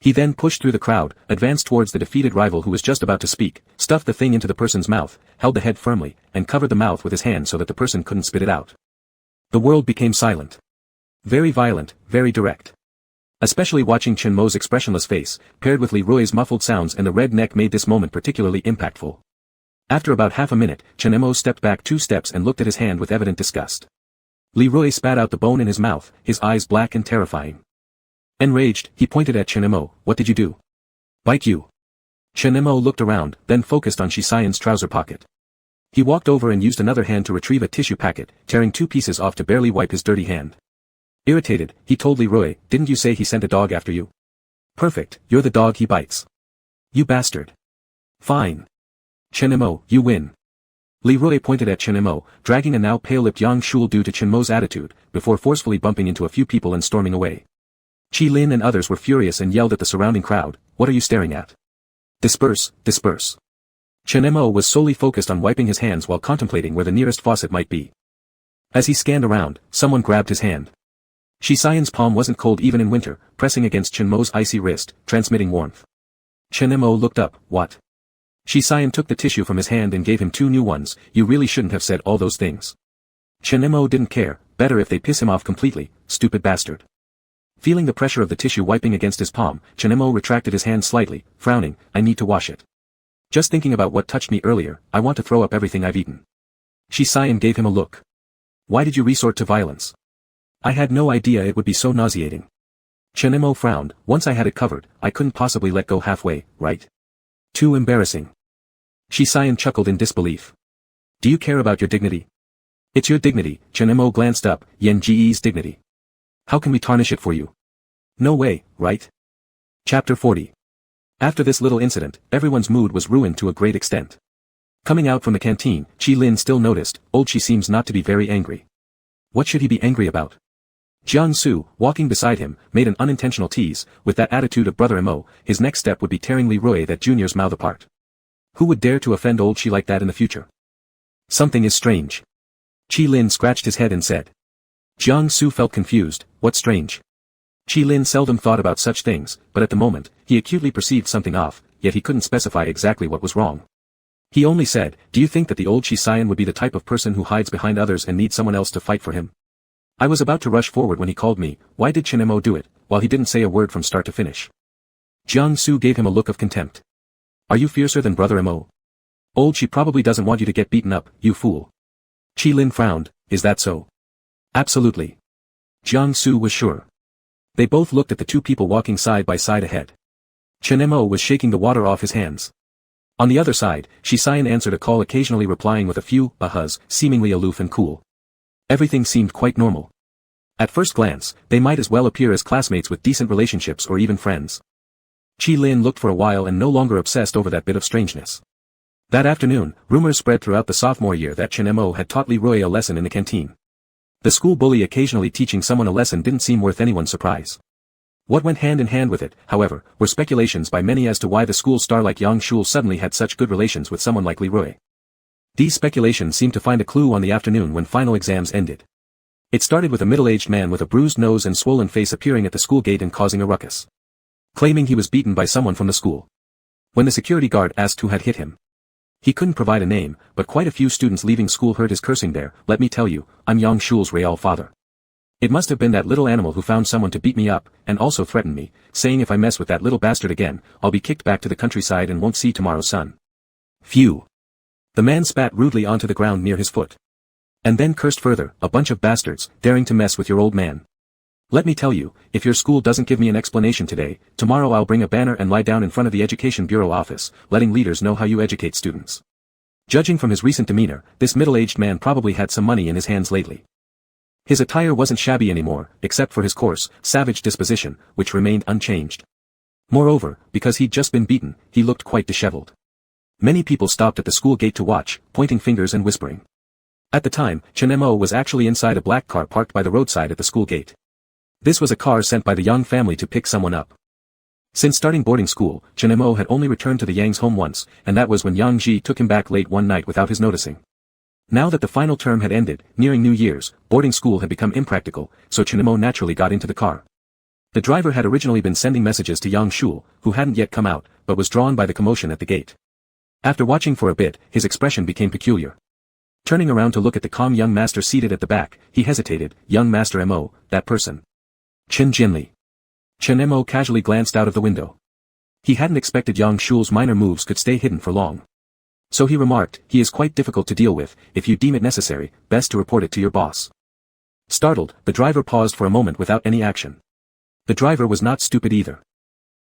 He then pushed through the crowd, advanced towards the defeated rival who was just about to speak, stuffed the thing into the person's mouth, held the head firmly, and covered the mouth with his hand so that the person couldn't spit it out. The world became silent. Very violent, very direct. Especially watching Chen Mo's expressionless face, paired with Leroy's muffled sounds and the red neck made this moment particularly impactful. After about half a minute, Chen Mo stepped back 2 steps and looked at his hand with evident disgust. Leroy spat out the bone in his mouth, his eyes black and terrifying. Enraged, he pointed at Chen Mo. What did you do? Bite you. Chen Mo looked around, then focused on Shisayan's trouser pocket. He walked over and used another hand to retrieve a tissue packet, tearing 2 pieces off to barely wipe his dirty hand. Irritated, he told Leroy, didn't you say he sent a dog after you? Perfect, you're the dog he bites. You bastard. Fine. Chen Mo, you win. Leroy pointed at Chen Mo, dragging a now pale-lipped Yang Shul due to Chen Mo's attitude, before forcefully bumping into a few people and storming away. Qi Lin and others were furious and yelled at the surrounding crowd, what are you staring at? Disperse, disperse. Chen Mo was solely focused on wiping his hands while contemplating where the nearest faucet might be. As he scanned around, someone grabbed his hand. Shisayan's palm wasn't cold even in winter, pressing against Chen Mo's icy wrist, transmitting warmth. Chen Mo looked up. What? Shi Xian took the tissue from his hand and gave him 2 new ones. You really shouldn't have said all those things. Chen Mo didn't care, better if they piss him off completely, stupid bastard. Feeling the pressure of the tissue wiping against his palm, Chen Mo retracted his hand slightly, frowning. I need to wash it. Just thinking about what touched me earlier, I want to throw up everything I've eaten. Shi Xian gave him a look. Why did you resort to violence? I had no idea it would be so nauseating. Chen Mo frowned. Once I had it covered, I couldn't possibly let go halfway, right? Too embarrassing. Shi Xian chuckled in disbelief. Do you care about your dignity? It's your dignity. Chen Mo glanced up. Yan Ji's dignity. How can we tarnish it for you? No way, right? Chapter 40. After this little incident, everyone's mood was ruined to a great extent. Coming out from the canteen, Qi Lin still noticed, old Qi seems not to be very angry. What should he be angry about? Jiang Su, walking beside him, made an unintentional tease. With that attitude of brother Mo, his next step would be tearing Li Rui that junior's mouth apart. Who would dare to offend old Qi like that in the future? Something is strange. Qi Lin scratched his head and said. Jiang Su felt confused. What's strange? Qi Lin seldom thought about such things, but at the moment, he acutely perceived something off, yet he couldn't specify exactly what was wrong. He only said, do you think that the old Shi Xian would be the type of person who hides behind others and needs someone else to fight for him? I was about to rush forward when he called me. Why did Chen Mo do it, while he didn't say a word from start to finish? Jiang Su gave him a look of contempt. Are you fiercer than brother Mo? Old Shi probably doesn't want you to get beaten up, you fool. Qi Lin frowned. Is that so? Absolutely. Jiang Su was sure. They both looked at the two people walking side by side ahead. Chen Mo was shaking the water off his hands. On the other side, Shi Xian answered a call, occasionally replying with a few ahas, seemingly aloof and cool. Everything seemed quite normal. At first glance, they might as well appear as classmates with decent relationships or even friends. Qi Lin looked for a while and no longer obsessed over that bit of strangeness. That afternoon, rumors spread throughout the sophomore year that Chen Mo had taught Li Rui a lesson in the canteen. The school bully occasionally teaching someone a lesson didn't seem worth anyone's surprise. What went hand in hand with it, however, were speculations by many as to why the school star like Yang Shul suddenly had such good relations with someone like Li Rui. These speculations seemed to find a clue on the afternoon when final exams ended. It started with a middle-aged man with a bruised nose and swollen face appearing at the school gate and causing a ruckus. Claiming he was beaten by someone from the school. When the security guard asked who had hit him, he couldn't provide a name, but quite a few students leaving school heard his cursing there. Let me tell you, I'm Yang Shul's real father. It must have been that little animal who found someone to beat me up, and also threatened me, saying if I mess with that little bastard again, I'll be kicked back to the countryside and won't see tomorrow's sun. Phew. The man spat rudely onto the ground near his foot. And then cursed further, a bunch of bastards, daring to mess with your old man. Let me tell you, if your school doesn't give me an explanation today, tomorrow I'll bring a banner and lie down in front of the Education Bureau office, letting leaders know how you educate students. Judging from his recent demeanor, this middle-aged man probably had some money in his hands lately. His attire wasn't shabby anymore, except for his coarse, savage disposition, which remained unchanged. Moreover, because he'd just been beaten, he looked quite disheveled. Many people stopped at the school gate to watch, pointing fingers and whispering. At the time, Chen Mo was actually inside a black car parked by the roadside at the school gate. This was a car sent by the Yang family to pick someone up. Since starting boarding school, Chen Mo had only returned to the Yang's home once, and that was when Yang Ji took him back late one night without his noticing. Now that the final term had ended, nearing New Year's, boarding school had become impractical, so Chen Mo naturally got into the car. The driver had originally been sending messages to Yang Shul, who hadn't yet come out, but was drawn by the commotion at the gate. After watching for a bit, his expression became peculiar. Turning around to look at the calm young master seated at the back, he hesitated. Young Master Mo, that person. Chen Jinli. Chen Mo casually glanced out of the window. He hadn't expected Yang Shul's minor moves could stay hidden for long. So he remarked, he is quite difficult to deal with. If you deem it necessary, best to report it to your boss. Startled, the driver paused for a moment without any action. The driver was not stupid either.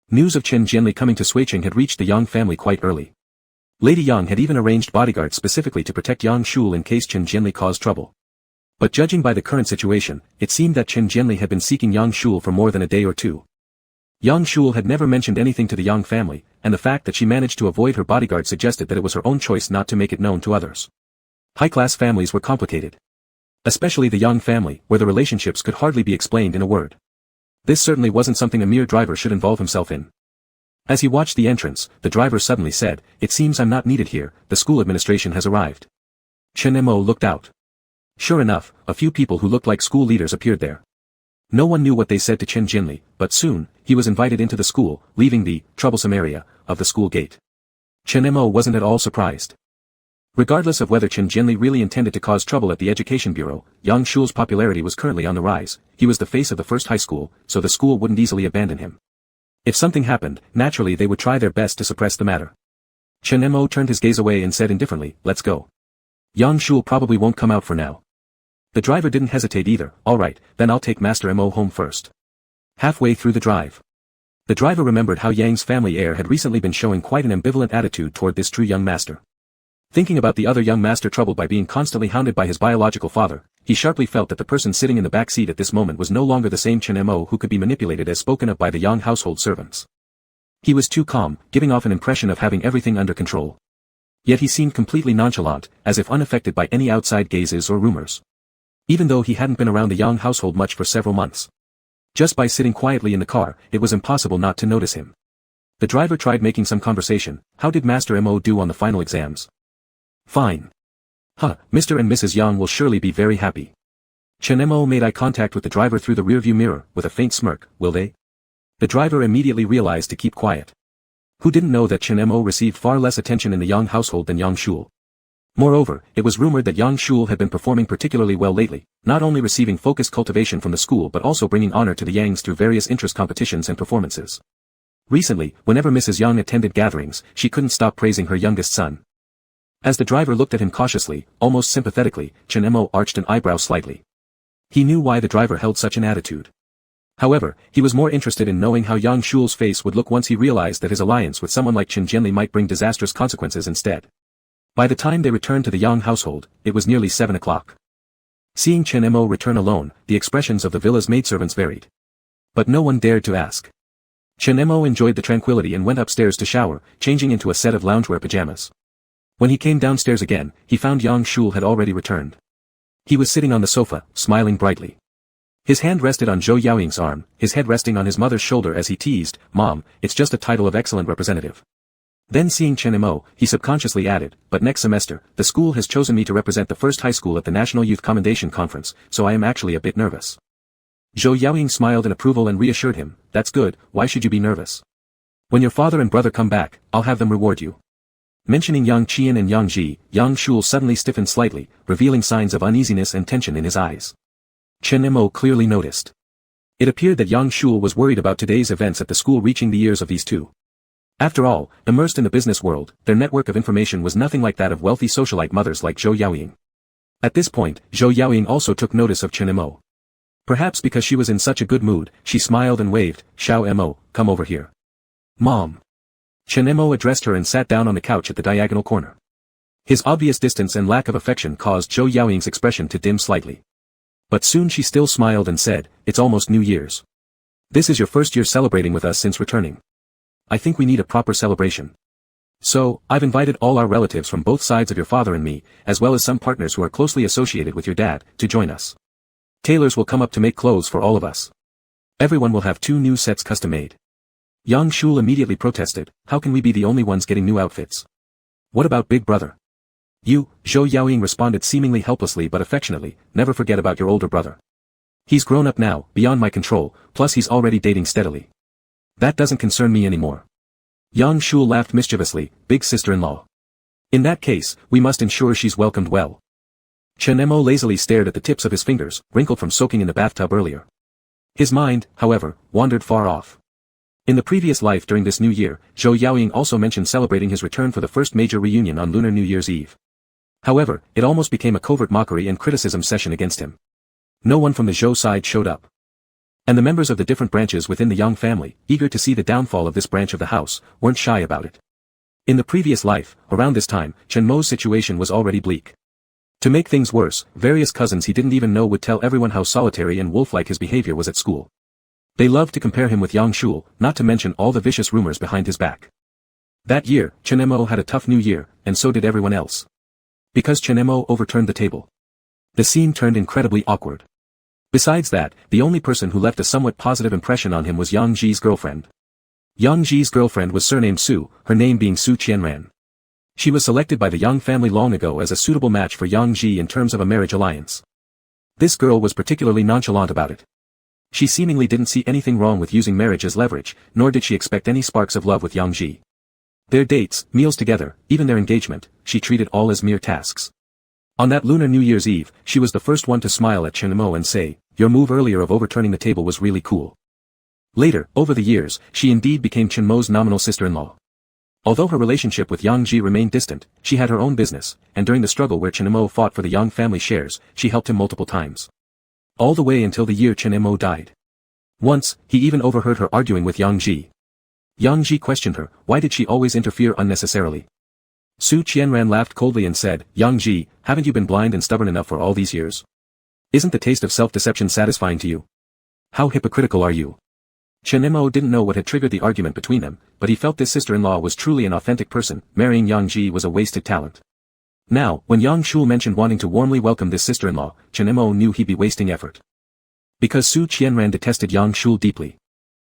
News of Chen Jinli coming to Suiqing had reached the Yang family quite early. Lady Yang had even arranged bodyguards specifically to protect Yang Shul in case Chen Jinli caused trouble. But judging by the current situation, it seemed that Chen Jinli had been seeking Yang Shul for more than a day or two. Yang Shul had never mentioned anything to the Yang family, and the fact that she managed to avoid her bodyguard suggested that it was her own choice not to make it known to others. High-class families were complicated. Especially the Yang family, where the relationships could hardly be explained in a word. This certainly wasn't something a mere driver should involve himself in. As he watched the entrance, the driver suddenly said, "It seems I'm not needed here, the school administration has arrived." Chen Mo looked out. Sure enough, a few people who looked like school leaders appeared there. No one knew what they said to Chen Jinli, but soon, he was invited into the school, leaving the troublesome area, of the school gate. Chen Mo wasn't at all surprised. Regardless of whether Chen Jianli really intended to cause trouble at the Education Bureau, Yang Shu's popularity was currently on the rise. He was the face of the first high school, so the school wouldn't easily abandon him. If something happened, naturally they would try their best to suppress the matter. Chen Mo turned his gaze away and said indifferently, "Let's go. Yang Shu probably won't come out for now." The driver didn't hesitate either. "Alright, then I'll take Master Mo home first." Halfway through the drive, the driver remembered how Yang's family heir had recently been showing quite an ambivalent attitude toward this true young master. Thinking about the other young master troubled by being constantly hounded by his biological father, he sharply felt that the person sitting in the back seat at this moment was no longer the same Chen Mo who could be manipulated as spoken of by the Yang household servants. He was too calm, giving off an impression of having everything under control. Yet he seemed completely nonchalant, as if unaffected by any outside gazes or rumors. Even though he hadn't been around the Yang household much for several months. Just by sitting quietly in the car, it was impossible not to notice him. The driver tried making some conversation. "How did Master Mo do on the final exams?" "Fine. Huh, Mr. and Mrs. Yang will surely be very happy." Chen Mo made eye contact with the driver through the rearview mirror, with a faint smirk. "Will they?" The driver immediately realized to keep quiet. Who didn't know that Chen Mo received far less attention in the Yang household than Yang Shul? Moreover, it was rumored that Yang Shul had been performing particularly well lately, not only receiving focused cultivation from the school but also bringing honor to the Yangs through various interest competitions and performances. Recently, whenever Mrs. Yang attended gatherings, she couldn't stop praising her youngest son. As the driver looked at him cautiously, almost sympathetically, Chen Mo arched an eyebrow slightly. He knew why the driver held such an attitude. However, he was more interested in knowing how Yang Shul's face would look once he realized that his alliance with someone like Chen Jianli might bring disastrous consequences instead. By the time they returned to the Yang household, it was nearly 7 o'clock. Seeing Chen Mo return alone, the expressions of the villa's maidservants varied. But no one dared to ask. Chen Mo enjoyed the tranquility and went upstairs to shower, changing into a set of loungewear pajamas. When he came downstairs again, he found Yang Shul had already returned. He was sitting on the sofa, smiling brightly. His hand rested on Zhou Yaoying's arm, his head resting on his mother's shoulder as he teased, "Mom, it's just a title of excellent representative." Then seeing Chen Mo, he subconsciously added, "But next semester, the school has chosen me to represent the first high school at the National Youth Commendation Conference, so I am actually a bit nervous." Zhou Yaoying smiled in approval and reassured him, "That's good, why should you be nervous? When your father and brother come back, I'll have them reward you." Mentioning Yang Qian and Yang Ji, Yang Shul suddenly stiffened slightly, revealing signs of uneasiness and tension in his eyes. Chen Mo clearly noticed. It appeared that Yang Shul was worried about today's events at the school reaching the ears of these two. After all, immersed in the business world, their network of information was nothing like that of wealthy socialite mothers like Zhou Yaoying. At this point, Zhou Yaoying also took notice of Chen Mo. Perhaps because she was in such a good mood, she smiled and waved, "Xiao Mo, come over here." "Mom." Chen Mo addressed her and sat down on the couch at the diagonal corner. His obvious distance and lack of affection caused Zhou Yaoying's expression to dim slightly. But soon she still smiled and said, "It's almost New Year's. This is your first year celebrating with us since returning. I think we need a proper celebration. So, I've invited all our relatives from both sides of your father and me, as well as some partners who are closely associated with your dad, to join us. Tailors will come up to make clothes for all of us. Everyone will have 2 new sets custom-made." Yang Shul immediately protested, "How can we be the only ones getting new outfits? What about big brother?" "You," Zhou Yaoying responded seemingly helplessly but affectionately, "never forget about your older brother. He's grown up now, beyond my control, plus he's already dating steadily. That doesn't concern me anymore." Yang Shul laughed mischievously, "Big sister-in-law. In that case, we must ensure she's welcomed well." Chen Mo lazily stared at the tips of his fingers, wrinkled from soaking in the bathtub earlier. His mind, however, wandered far off. In the previous life during this new year, Zhou Yaoying also mentioned celebrating his return for the first major reunion on Lunar New Year's Eve. However, it almost became a covert mockery and criticism session against him. No one from the Zhou side showed up. And the members of the different branches within the Yang family, eager to see the downfall of this branch of the house, weren't shy about it. In the previous life, around this time, Chen Mo's situation was already bleak. To make things worse, various cousins he didn't even know would tell everyone how solitary and wolf-like his behavior was at school. They loved to compare him with Yang Shul, not to mention all the vicious rumors behind his back. That year, Chen Mo had a tough new year, and so did everyone else. Because Chen Mo overturned the table, the scene turned incredibly awkward. Besides that, the only person who left a somewhat positive impression on him was Yang Ji's girlfriend. Yang Ji's girlfriend was surnamed Su, her name being Su Qianran. She was selected by the Yang family long ago as a suitable match for Yang Ji in terms of a marriage alliance. This girl was particularly nonchalant about it. She seemingly didn't see anything wrong with using marriage as leverage, nor did she expect any sparks of love with Yang Ji. Their dates, meals together, even their engagement, she treated all as mere tasks. On that lunar New Year's Eve, she was the first one to smile at Chen Mo and say, "Your move earlier of overturning the table was really cool." Later, over the years, she indeed became Chen Mo's nominal sister-in-law. Although her relationship with Yang Ji remained distant, she had her own business, and during the struggle where Chen Mo fought for the Yang family shares, she helped him multiple times. All the way until the year Chen Mo died. Once, he even overheard her arguing with Yang Ji. Yang Ji questioned her, why did she always interfere unnecessarily? Su Qianran laughed coldly and said, "Yang Ji, haven't you been blind and stubborn enough for all these years? Isn't the taste of self-deception satisfying to you? How hypocritical are you?" Chen Mo didn't know what had triggered the argument between them, but he felt this sister-in-law was truly an authentic person. Marrying Yang Ji was a wasted talent. Now, when Yang Shul mentioned wanting to warmly welcome this sister-in-law, Chen Mo knew he'd be wasting effort. Because Su Qianran detested Yang Shul deeply.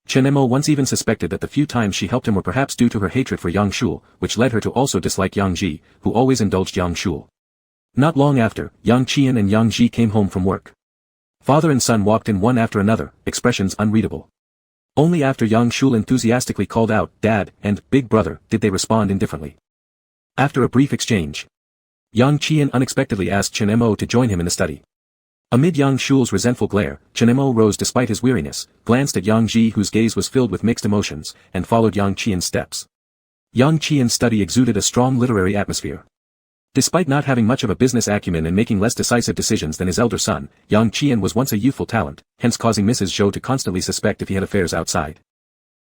Chen Mo once even suspected that the few times she helped him were perhaps due to her hatred for Yang Shul, which led her to also dislike Yang Ji, who always indulged Yang Shul. Not long after, Yang Qian and Yang Ji came home from work. Father and son walked in one after another, expressions unreadable. Only after Yang Shul enthusiastically called out, "Dad," and "Big Brother," did they respond indifferently. After a brief exchange, Yang Qian unexpectedly asked Chen Mo to join him in the study. Amid Yang Shul's resentful glare, Chen Mo rose despite his weariness, glanced at Yang Ji whose gaze was filled with mixed emotions, and followed Yang Qian's steps. Yang Qian's study exuded a strong literary atmosphere. Despite not having much of a business acumen and making less decisive decisions than his elder son, Yang Qian was once a youthful talent, hence causing Mrs. Zhou to constantly suspect if he had affairs outside.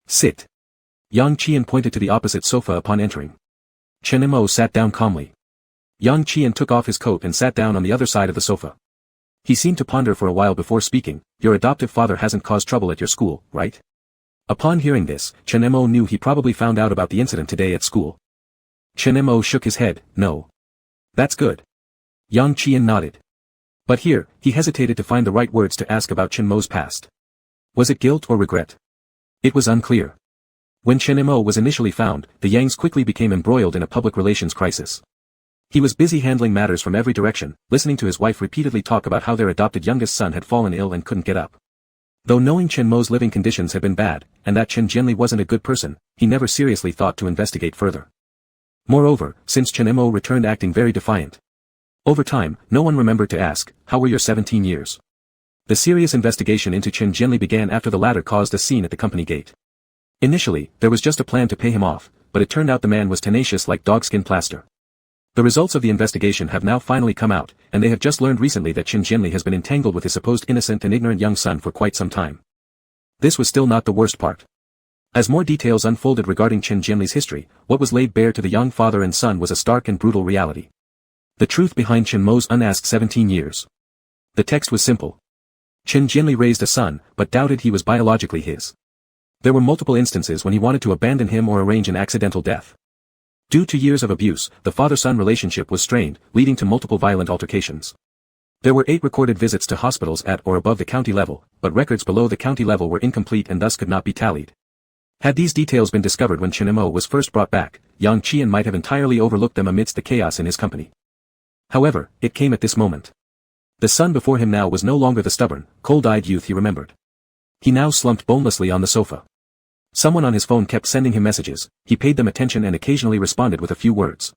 "Sit." Yang Qian pointed to the opposite sofa upon entering. Chen Mo sat down calmly. Yang Qian took off his coat and sat down on the other side of the sofa. He seemed to ponder for a while before speaking. "Your adoptive father hasn't caused trouble at your school, right?" Upon hearing this, Chen Mo knew he probably found out about the incident today at school. Chen Mo shook his head, "No." "That's good." Yang Qian nodded. But here, he hesitated to find the right words to ask about Chen Mo's past. Was it guilt or regret? It was unclear. When Chen Mo was initially found, the Yangs quickly became embroiled in a public relations crisis. He was busy handling matters from every direction, listening to his wife repeatedly talk about how their adopted youngest son had fallen ill and couldn't get up. Though knowing Chen Mo's living conditions had been bad, and that Chen Jianli wasn't a good person, he never seriously thought to investigate further. Moreover, since Chen Mo returned acting very defiant. Over time, no one remembered to ask, "How were your 17 years?" The serious investigation into Chen Jianli began after the latter caused a scene at the company gate. Initially, there was just a plan to pay him off, but it turned out the man was tenacious like dogskin plaster. The results of the investigation have now finally come out, and they have just learned recently that Chen Jianli has been entangled with his supposed innocent and ignorant young son for quite some time. This was still not the worst part. As more details unfolded regarding Chen Jianli's history, what was laid bare to the young father and son was a stark and brutal reality. The truth behind Chen Mo's unasked 17 years. The text was simple. Chen Jianli raised a son, but doubted he was biologically his. There were multiple instances when he wanted to abandon him or arrange an accidental death. Due to years of abuse, the father-son relationship was strained, leading to multiple violent altercations. There were 8 recorded visits to hospitals at or above the county level, but records below the county level were incomplete and thus could not be tallied. Had these details been discovered when Chen Mo was first brought back, Yang Qian might have entirely overlooked them amidst the chaos in his company. However, it came at this moment. The son before him now was no longer the stubborn, cold-eyed youth he remembered. He now slumped bonelessly on the sofa. Someone on his phone kept sending him messages, he paid them attention and occasionally responded with a few words.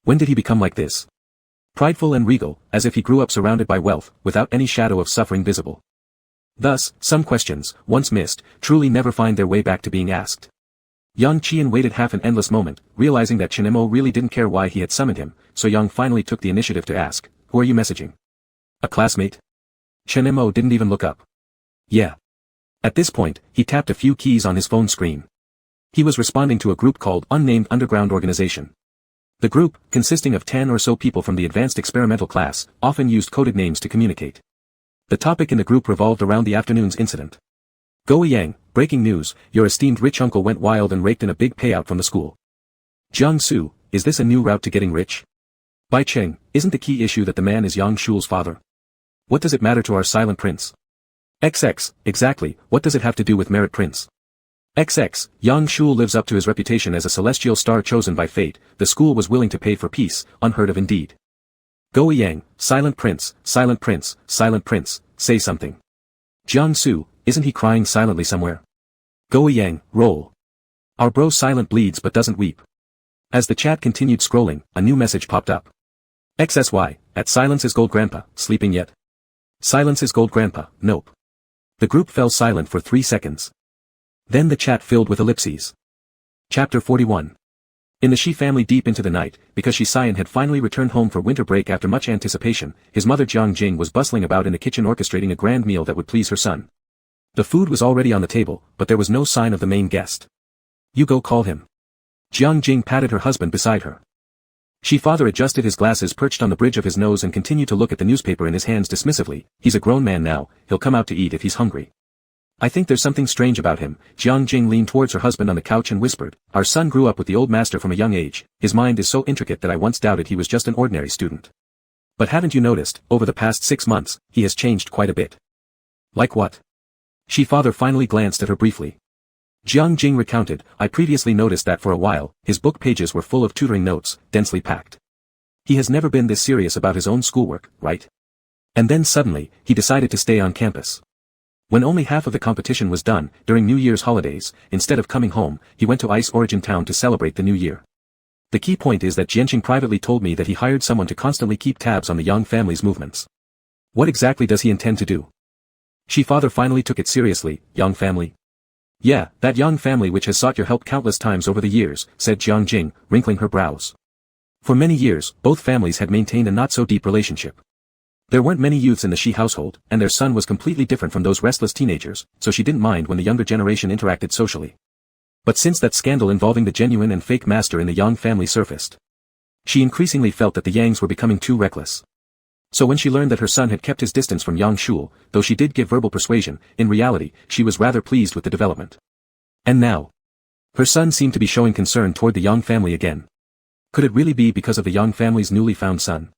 When did he become like this? Prideful and regal, as if he grew up surrounded by wealth, without any shadow of suffering visible. Thus, some questions, once missed, truly never find their way back to being asked. Yang Qian waited half an endless moment, realizing that Chen Mo really didn't care why he had summoned him, so Yang finally took the initiative to ask, "Who are you messaging? A classmate?" Chen Mo didn't even look up. "Yeah." At this point, he tapped a few keys on his phone screen. He was responding to a group called Unnamed Underground Organization. The group, consisting of 10 or so people from the advanced experimental class, often used coded names to communicate. The topic in the group revolved around the afternoon's incident. "Go Yang, breaking news, your esteemed rich uncle went wild and raked in a big payout from the school." "Jiang Su, is this a new route to getting rich?" "Bai Cheng, isn't the key issue that the man is Yang Shul's father? What does it matter to our silent prince?" XX, exactly, what does it have to do with Merit Prince? XX, Yang Shul lives up to his reputation as a celestial star chosen by fate, the school was willing to pay for peace, unheard of indeed. Go Yang, silent prince, say something. Jiang Su, isn't he crying silently somewhere? Go Yang, roll. Our bro silent bleeds but doesn't weep. As the chat continued scrolling, a new message popped up. XSY, at Silence is Gold Grandpa, sleeping yet? Silence is Gold Grandpa, nope. The group fell silent for 3 seconds. Then the chat filled with ellipses. Chapter 41. In the Shi family deep into the night, because Shi Xian had finally returned home for winter break after much anticipation, his mother Jiang Jing was bustling about in the kitchen orchestrating a grand meal that would please her son. The food was already on the table, but there was no sign of the main guest. You go call him. Jiang Jing patted her husband beside her. Shi father adjusted his glasses perched on the bridge of his nose and continued to look at the newspaper in his hands dismissively. He's a grown man now, he'll come out to eat if he's hungry. I think there's something strange about him. Jiang Jing leaned towards her husband on the couch and whispered, our son grew up with the old master from a young age, his mind is so intricate that I once doubted he was just an ordinary student. But haven't you noticed, over the past 6 months, he has changed quite a bit. Like what? Shi father finally glanced at her briefly. Jiang Jing recounted, I previously noticed that for a while, his book pages were full of tutoring notes, densely packed. He has never been this serious about his own schoolwork, right? And then suddenly, he decided to stay on campus. When only half of the competition was done, during New Year's holidays, instead of coming home, he went to Ice Origin Town to celebrate the new year. The key point is that Jianqing privately told me that he hired someone to constantly keep tabs on the Yang family's movements. What exactly does he intend to do? Shi father finally took it seriously, Yang family? Yeah, that Yang family which has sought your help countless times over the years, said Jiang Jing, wrinkling her brows. For many years, both families had maintained a not-so-deep relationship. There weren't many youths in the Shi household, and their son was completely different from those restless teenagers, so she didn't mind when the younger generation interacted socially. But since that scandal involving the genuine and fake master in the Yang family surfaced, she increasingly felt that the Yangs were becoming too reckless. So when she learned that her son had kept his distance from Yang Shul, though she did give verbal persuasion, in reality, she was rather pleased with the development. And now, her son seemed to be showing concern toward the Yang family again. Could it really be because of the Yang family's newly found son?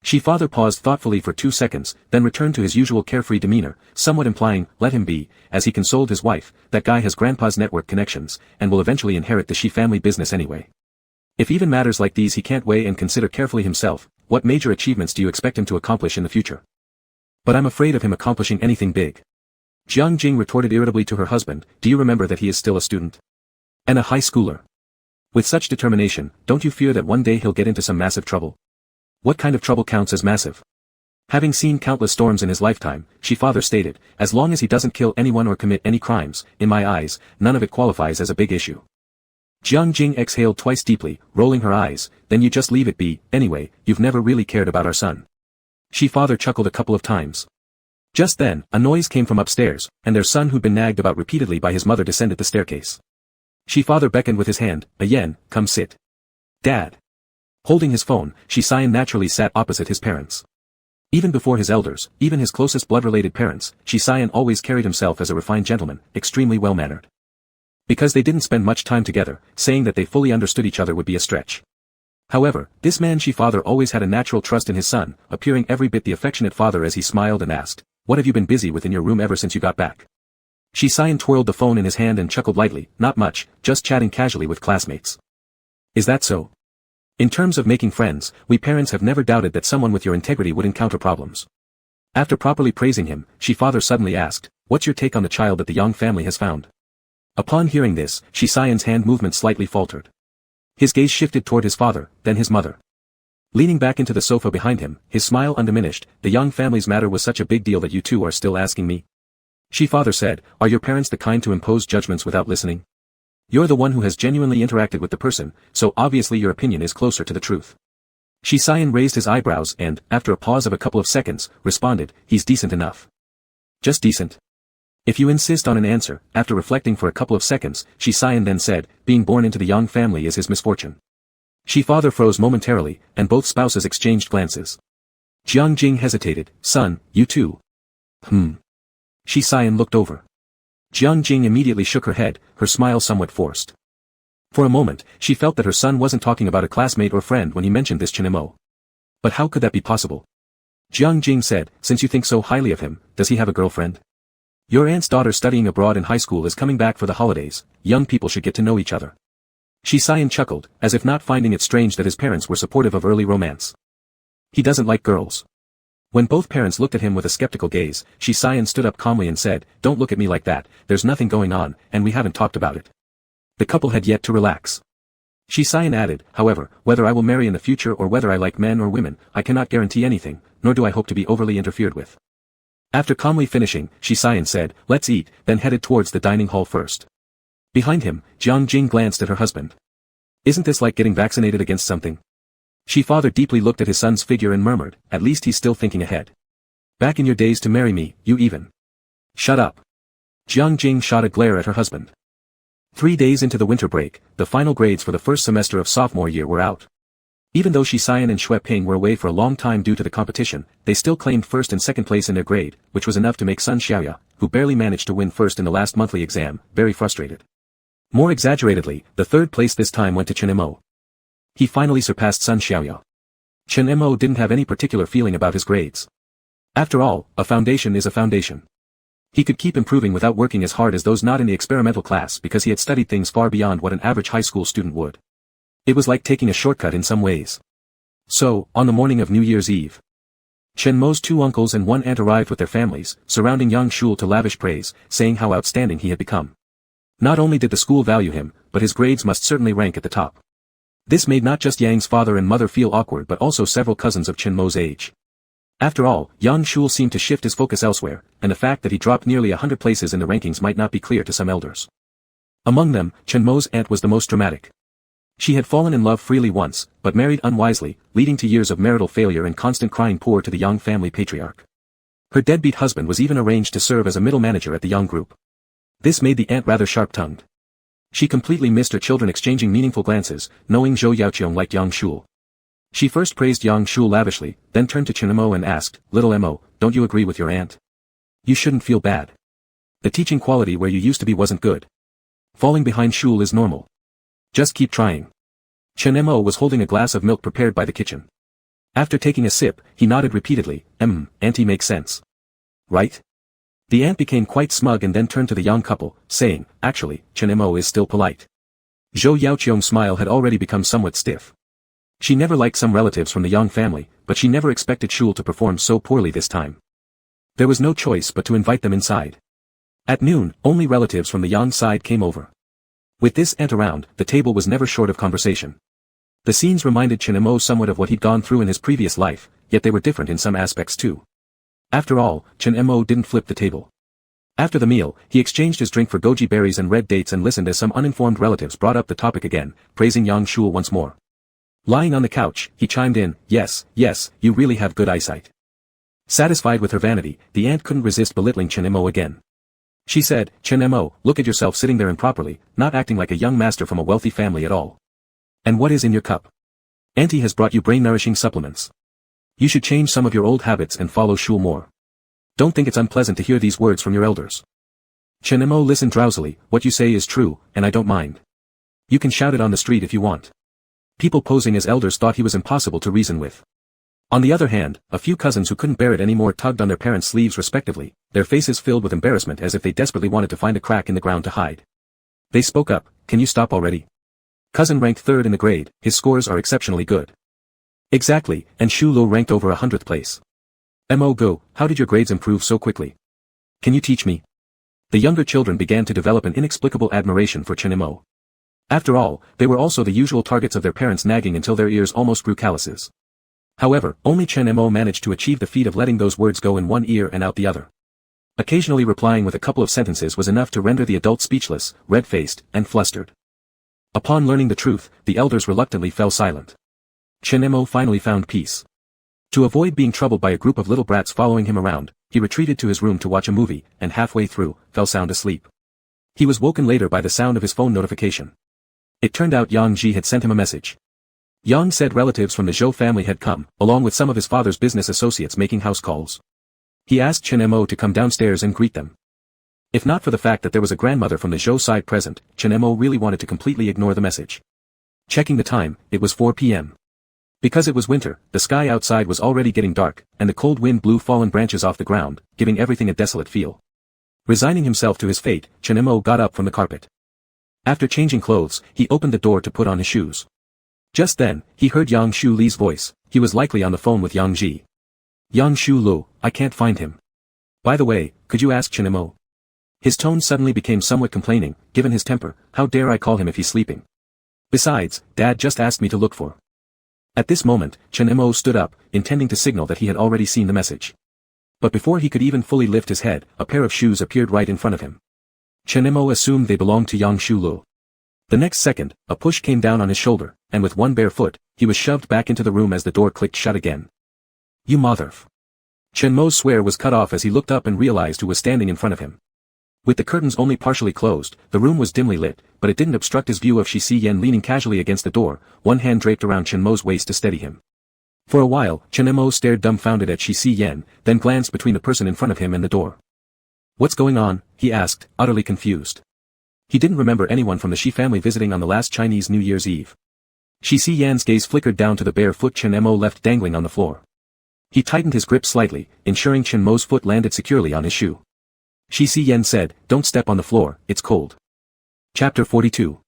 Shi father paused thoughtfully for 2 seconds, then returned to his usual carefree demeanor, somewhat implying, let him be, as he consoled his wife, that guy has grandpa's network connections, and will eventually inherit the Shi family business anyway. If even matters like these he can't weigh and consider carefully himself, what major achievements do you expect him to accomplish in the future? But I'm afraid of him accomplishing anything big. Jiang Jing retorted irritably to her husband, do you remember that he is still a student? And a high schooler. With such determination, don't you fear that one day he'll get into some massive trouble? What kind of trouble counts as massive? Having seen countless storms in his lifetime, Shi father stated, as long as he doesn't kill anyone or commit any crimes, in my eyes, none of it qualifies as a big issue. Jiang Jing exhaled twice deeply, rolling her eyes, then you just leave it be, anyway, you've never really cared about our son. Shi father chuckled a couple of times. Just then, a noise came from upstairs, and their son who'd been nagged about repeatedly by his mother descended the staircase. Shi father beckoned with his hand, Yen, come sit. Dad. Holding his phone, Shi Xian naturally sat opposite his parents. Even before his elders, even his closest blood-related parents, Shi Xian always carried himself as a refined gentleman, extremely well-mannered. Because they didn't spend much time together, saying that they fully understood each other would be a stretch. However, this man Shi father always had a natural trust in his son, appearing every bit the affectionate father as he smiled and asked, what have you been busy with in your room ever since you got back? Shi Xian twirled the phone in his hand and chuckled lightly, not much, just chatting casually with classmates. Is that so? In terms of making friends, we parents have never doubted that someone with your integrity would encounter problems. After properly praising him, Shi father suddenly asked, what's your take on the child that the Yang family has found? Upon hearing this, Shi Xian's hand movement slightly faltered. His gaze shifted toward his father, then his mother. Leaning back into the sofa behind him, his smile undiminished, the Yang family's matter was such a big deal that you two are still asking me? Shi father said, are your parents the kind to impose judgments without listening? You're the one who has genuinely interacted with the person, so obviously your opinion is closer to the truth. Shi Xian raised his eyebrows and, after a pause of a couple of seconds, responded, he's decent enough. Just decent. If you insist on an answer, after reflecting for a couple of seconds, Shi Xian then said, being born into the Yang family is his misfortune. Shi father froze momentarily, and both spouses exchanged glances. Jiang Jing hesitated, son, you too. Shi Xian looked over. Jiang Jing immediately shook her head, her smile somewhat forced. For a moment, she felt that her son wasn't talking about a classmate or friend when he mentioned this Chinemo. But how could that be possible? Jiang Jing said, since you think so highly of him, does he have a girlfriend? Your aunt's daughter studying abroad in high school is coming back for the holidays, young people should get to know each other. Shi Xian chuckled, as if not finding it strange that his parents were supportive of early romance. He doesn't like girls. When both parents looked at him with a skeptical gaze, Shi Xian stood up calmly and said, don't look at me like that, there's nothing going on, and we haven't talked about it. The couple had yet to relax. Shi Xian added, however, whether I will marry in the future or whether I like men or women, I cannot guarantee anything, nor do I hope to be overly interfered with. After calmly finishing, Shi Xian said, let's eat, then headed towards the dining hall first. Behind him, Jiang Jing glanced at her husband. Isn't this like getting vaccinated against something? Shi father deeply looked at his son's figure and murmured, at least he's still thinking ahead. Back in your days to marry me, you even. Shut up. Jiang Jing shot a glare at her husband. 3 days into the winter break, the final grades for the first semester of sophomore year were out. Even though Shi Xian and Xue Ping were away for a long time due to the competition, they still claimed first and second place in their grade, which was enough to make Sun Xiaoya, who barely managed to win first in the last monthly exam, very frustrated. More exaggeratedly, the third place this time went to Chen Mo. He finally surpassed Sun Xiaoya. Chen Mo didn't have any particular feeling about his grades. After all, a foundation is a foundation. He could keep improving without working as hard as those not in the experimental class because he had studied things far beyond what an average high school student would. It was like taking a shortcut in some ways. So, on the morning of New Year's Eve, Chen Mo's 2 uncles and 1 aunt arrived with their families, surrounding young Shul to lavish praise, saying how outstanding he had become. Not only did the school value him, but his grades must certainly rank at the top. This made not just Yang's father and mother feel awkward but also several cousins of Chen Mo's age. After all, Yang Shul seemed to shift his focus elsewhere, and the fact that he dropped nearly 100 places in the rankings might not be clear to some elders. Among them, Chen Mo's aunt was the most dramatic. She had fallen in love freely once, but married unwisely, leading to years of marital failure and constant crying poor to the Yang family patriarch. Her deadbeat husband was even arranged to serve as a middle manager at the Yang group. This made the aunt rather sharp-tongued. She completely missed her children exchanging meaningful glances, knowing Zhou Yaoqiong liked Yang Shul. She first praised Yang Shul lavishly, then turned to Chen Mo and asked, Little Mo, don't you agree with your aunt? You shouldn't feel bad. The teaching quality where you used to be wasn't good. Falling behind Shul is normal. Just keep trying. Chen Mo was holding a glass of milk prepared by the kitchen. After taking a sip, he nodded repeatedly, auntie makes sense. Right? The aunt became quite smug and then turned to the young couple, saying, actually, Chen Mo is still polite. Zhou Yaoqiong's smile had already become somewhat stiff. She never liked some relatives from the Yang family, but she never expected Shul to perform so poorly this time. There was no choice but to invite them inside. At noon, only relatives from the Yang side came over. With this aunt around, the table was never short of conversation. The scenes reminded Chen Mo somewhat of what he'd gone through in his previous life, yet they were different in some aspects too. After all, Chen Mo didn't flip the table. After the meal, he exchanged his drink for goji berries and red dates and listened as some uninformed relatives brought up the topic again, praising Yang Shul once more. Lying on the couch, he chimed in, yes, you really have good eyesight. Satisfied with her vanity, the aunt couldn't resist belittling Chen Mo again. She said, Chen Mo, look at yourself sitting there improperly, not acting like a young master from a wealthy family at all. And what is in your cup? Auntie has brought you brain-nourishing supplements. You should change some of your old habits and follow Shul more. Don't think it's unpleasant to hear these words from your elders. Chen Mo listened drowsily, what you say is true, and I don't mind. You can shout it on the street if you want. People posing as elders thought he was impossible to reason with. On the other hand, a few cousins who couldn't bear it anymore tugged on their parents' sleeves respectively, their faces filled with embarrassment as if they desperately wanted to find a crack in the ground to hide. They spoke up, can you stop already? Cousin ranked 3rd in the grade, his scores are exceptionally good. Exactly, and Shu Lo ranked over 100th place. Mo Go, how did your grades improve so quickly? Can you teach me? The younger children began to develop an inexplicable admiration for Chen Mo. After all, they were also the usual targets of their parents nagging until their ears almost grew calluses. However, only Chen Mo managed to achieve the feat of letting those words go in one ear and out the other. Occasionally replying with a couple of sentences was enough to render the adult speechless, red-faced, and flustered. Upon learning the truth, the elders reluctantly fell silent. Chen Mo finally found peace. To avoid being troubled by a group of little brats following him around, he retreated to his room to watch a movie, and halfway through, fell sound asleep. He was woken later by the sound of his phone notification. It turned out Yang Ji had sent him a message. Yang said relatives from the Zhou family had come, along with some of his father's business associates making house calls. He asked Chen Mo to come downstairs and greet them. If not for the fact that there was a grandmother from the Zhou side present, Chen Mo really wanted to completely ignore the message. Checking the time, it was 4 p.m. Because it was winter, the sky outside was already getting dark, and the cold wind blew fallen branches off the ground, giving everything a desolate feel. Resigning himself to his fate, Chen Mo got up from the carpet. After changing clothes, he opened the door to put on his shoes. Just then, he heard Yang Shu Li's voice. He was likely on the phone with Yang Ji. Yang Shu Lu, I can't find him. By the way, could you ask Chen Mo? His tone suddenly became somewhat complaining, given his temper, how dare I call him if he's sleeping? Besides, Dad just asked me to look for. At this moment, Chen Mo stood up, intending to signal that he had already seen the message. But before he could even fully lift his head, a pair of shoes appeared right in front of him. Chen Mo assumed they belonged to Yang Shulu. The next second, a push came down on his shoulder, and with one bare foot, he was shoved back into the room as the door clicked shut again. You motherf. Chen Mo's swear was cut off as he looked up and realized who was standing in front of him. With the curtains only partially closed, the room was dimly lit, but it didn't obstruct his view of Shi Si Yen leaning casually against the door, one hand draped around Chen Mo's waist to steady him. For a while, Chen Mo stared dumbfounded at Shi Si Yen, then glanced between the person in front of him and the door. What's going on? He asked, utterly confused. He didn't remember anyone from the Shi family visiting on the last Chinese New Year's Eve. Shi Si Yan's gaze flickered down to the bare foot Chen Mo left dangling on the floor. He tightened his grip slightly, ensuring Chen Mo's foot landed securely on his shoe. Shi Si Yen said, "Don't step on the floor, it's cold." Chapter 42.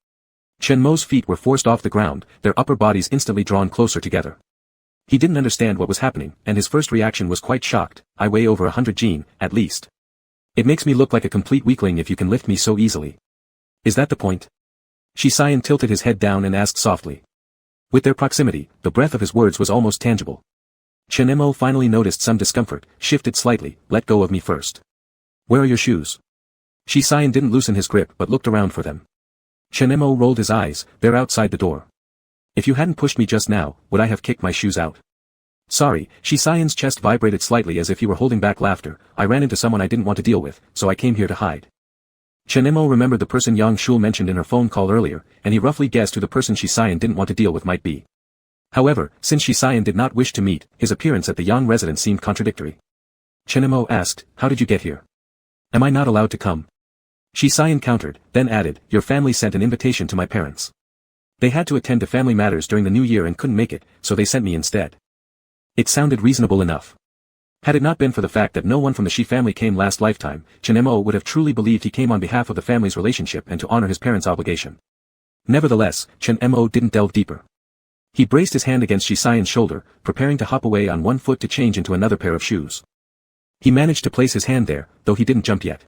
Chen Mo's feet were forced off the ground, their upper bodies instantly drawn closer together. He didn't understand what was happening, and his first reaction was quite shocked. I weigh over 100 jin, at least. It makes me look like a complete weakling if you can lift me so easily. Is that the point? Shi Si Yen tilted his head down and asked softly. With their proximity, the breath of his words was almost tangible. Chen Mo finally noticed some discomfort, shifted slightly. Let go of me first. Where are your shoes? Shi Si Yen didn't loosen his grip but looked around for them. Chen Mo rolled his eyes. They're outside the door. If you hadn't pushed me just now, would I have kicked my shoes out? Sorry, Shi Si Yen's chest vibrated slightly as if he were holding back laughter. I ran into someone I didn't want to deal with, so I came here to hide. Chen Mo remembered the person Yang Shul mentioned in her phone call earlier, and he roughly guessed who the person Shi Si Yen didn't want to deal with might be. However, since Shi Si Yen did not wish to meet, his appearance at the Yang residence seemed contradictory. Chen Mo asked, how did you get here? Am I not allowed to come? Shi Si Yen countered, then added, your family sent an invitation to my parents. They had to attend to family matters during the new year and couldn't make it, so they sent me instead. It sounded reasonable enough. Had it not been for the fact that no one from the Shi family came last lifetime, Chen Mo would have truly believed he came on behalf of the family's relationship and to honor his parents' obligation. Nevertheless, Chen Mo didn't delve deeper. He braced his hand against Shi Si Yen's shoulder, preparing to hop away on one foot to change into another pair of shoes. He managed to place his hand there, though he didn't jump yet.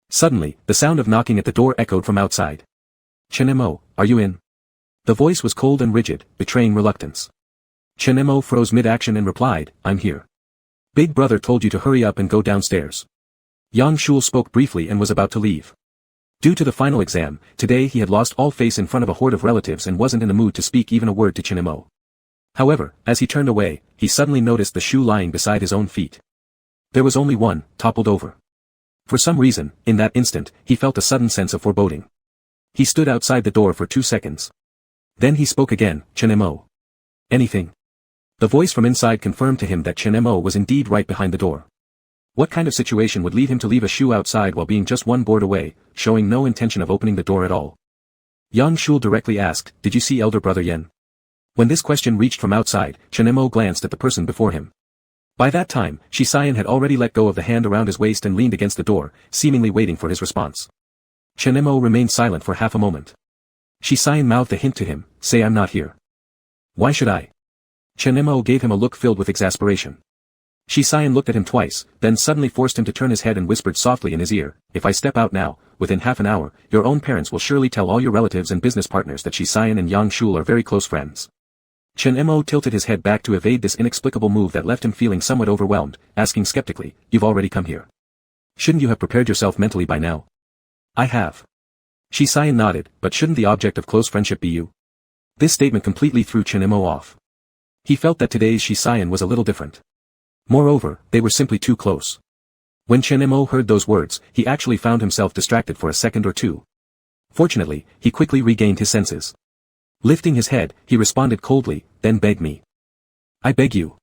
Suddenly, the sound of knocking at the door echoed from outside. Chen Mo, are you in? The voice was cold and rigid, betraying reluctance. Chen Mo froze mid-action and replied, I'm here. Big brother told you to hurry up and go downstairs. Yang Shul spoke briefly and was about to leave. Due to the final exam, today he had lost all face in front of a horde of relatives and wasn't in the mood to speak even a word to Chen Mo. However, as he turned away, he suddenly noticed the shoe lying beside his own feet. There was only one, toppled over. For some reason, in that instant, he felt a sudden sense of foreboding. He stood outside the door for 2 seconds. Then he spoke again, Chen Mo. Anything? The voice from inside confirmed to him that Chen Mo was indeed right behind the door. What kind of situation would lead him to leave a shoe outside while being just one board away, showing no intention of opening the door at all? Yang Shul directly asked, did you see elder brother Yen? When this question reached from outside, Chen Mo glanced at the person before him. By that time, Shi Si Yen had already let go of the hand around his waist and leaned against the door, seemingly waiting for his response. Chen Mo remained silent for half a moment. Shi Si Yen mouthed a hint to him, say I'm not here. Why should I? Chen Mo gave him a look filled with exasperation. Shi Si Yen looked at him twice, then suddenly forced him to turn his head and whispered softly in his ear, if I step out now, within half an hour, your own parents will surely tell all your relatives and business partners that Shi Si Yen and Yang Shul are very close friends. Chen Mo tilted his head back to evade this inexplicable move that left him feeling somewhat overwhelmed, asking skeptically, you've already come here. Shouldn't you have prepared yourself mentally by now? I have. Shi Si Yen nodded, but shouldn't the object of close friendship be you? This statement completely threw Chen Mo off. He felt that today's Shi Si Yen was a little different. Moreover, they were simply too close. When Chen Mo heard those words, he actually found himself distracted for a second or two. Fortunately, he quickly regained his senses. Lifting his head, he responded coldly, then beg me. I beg you.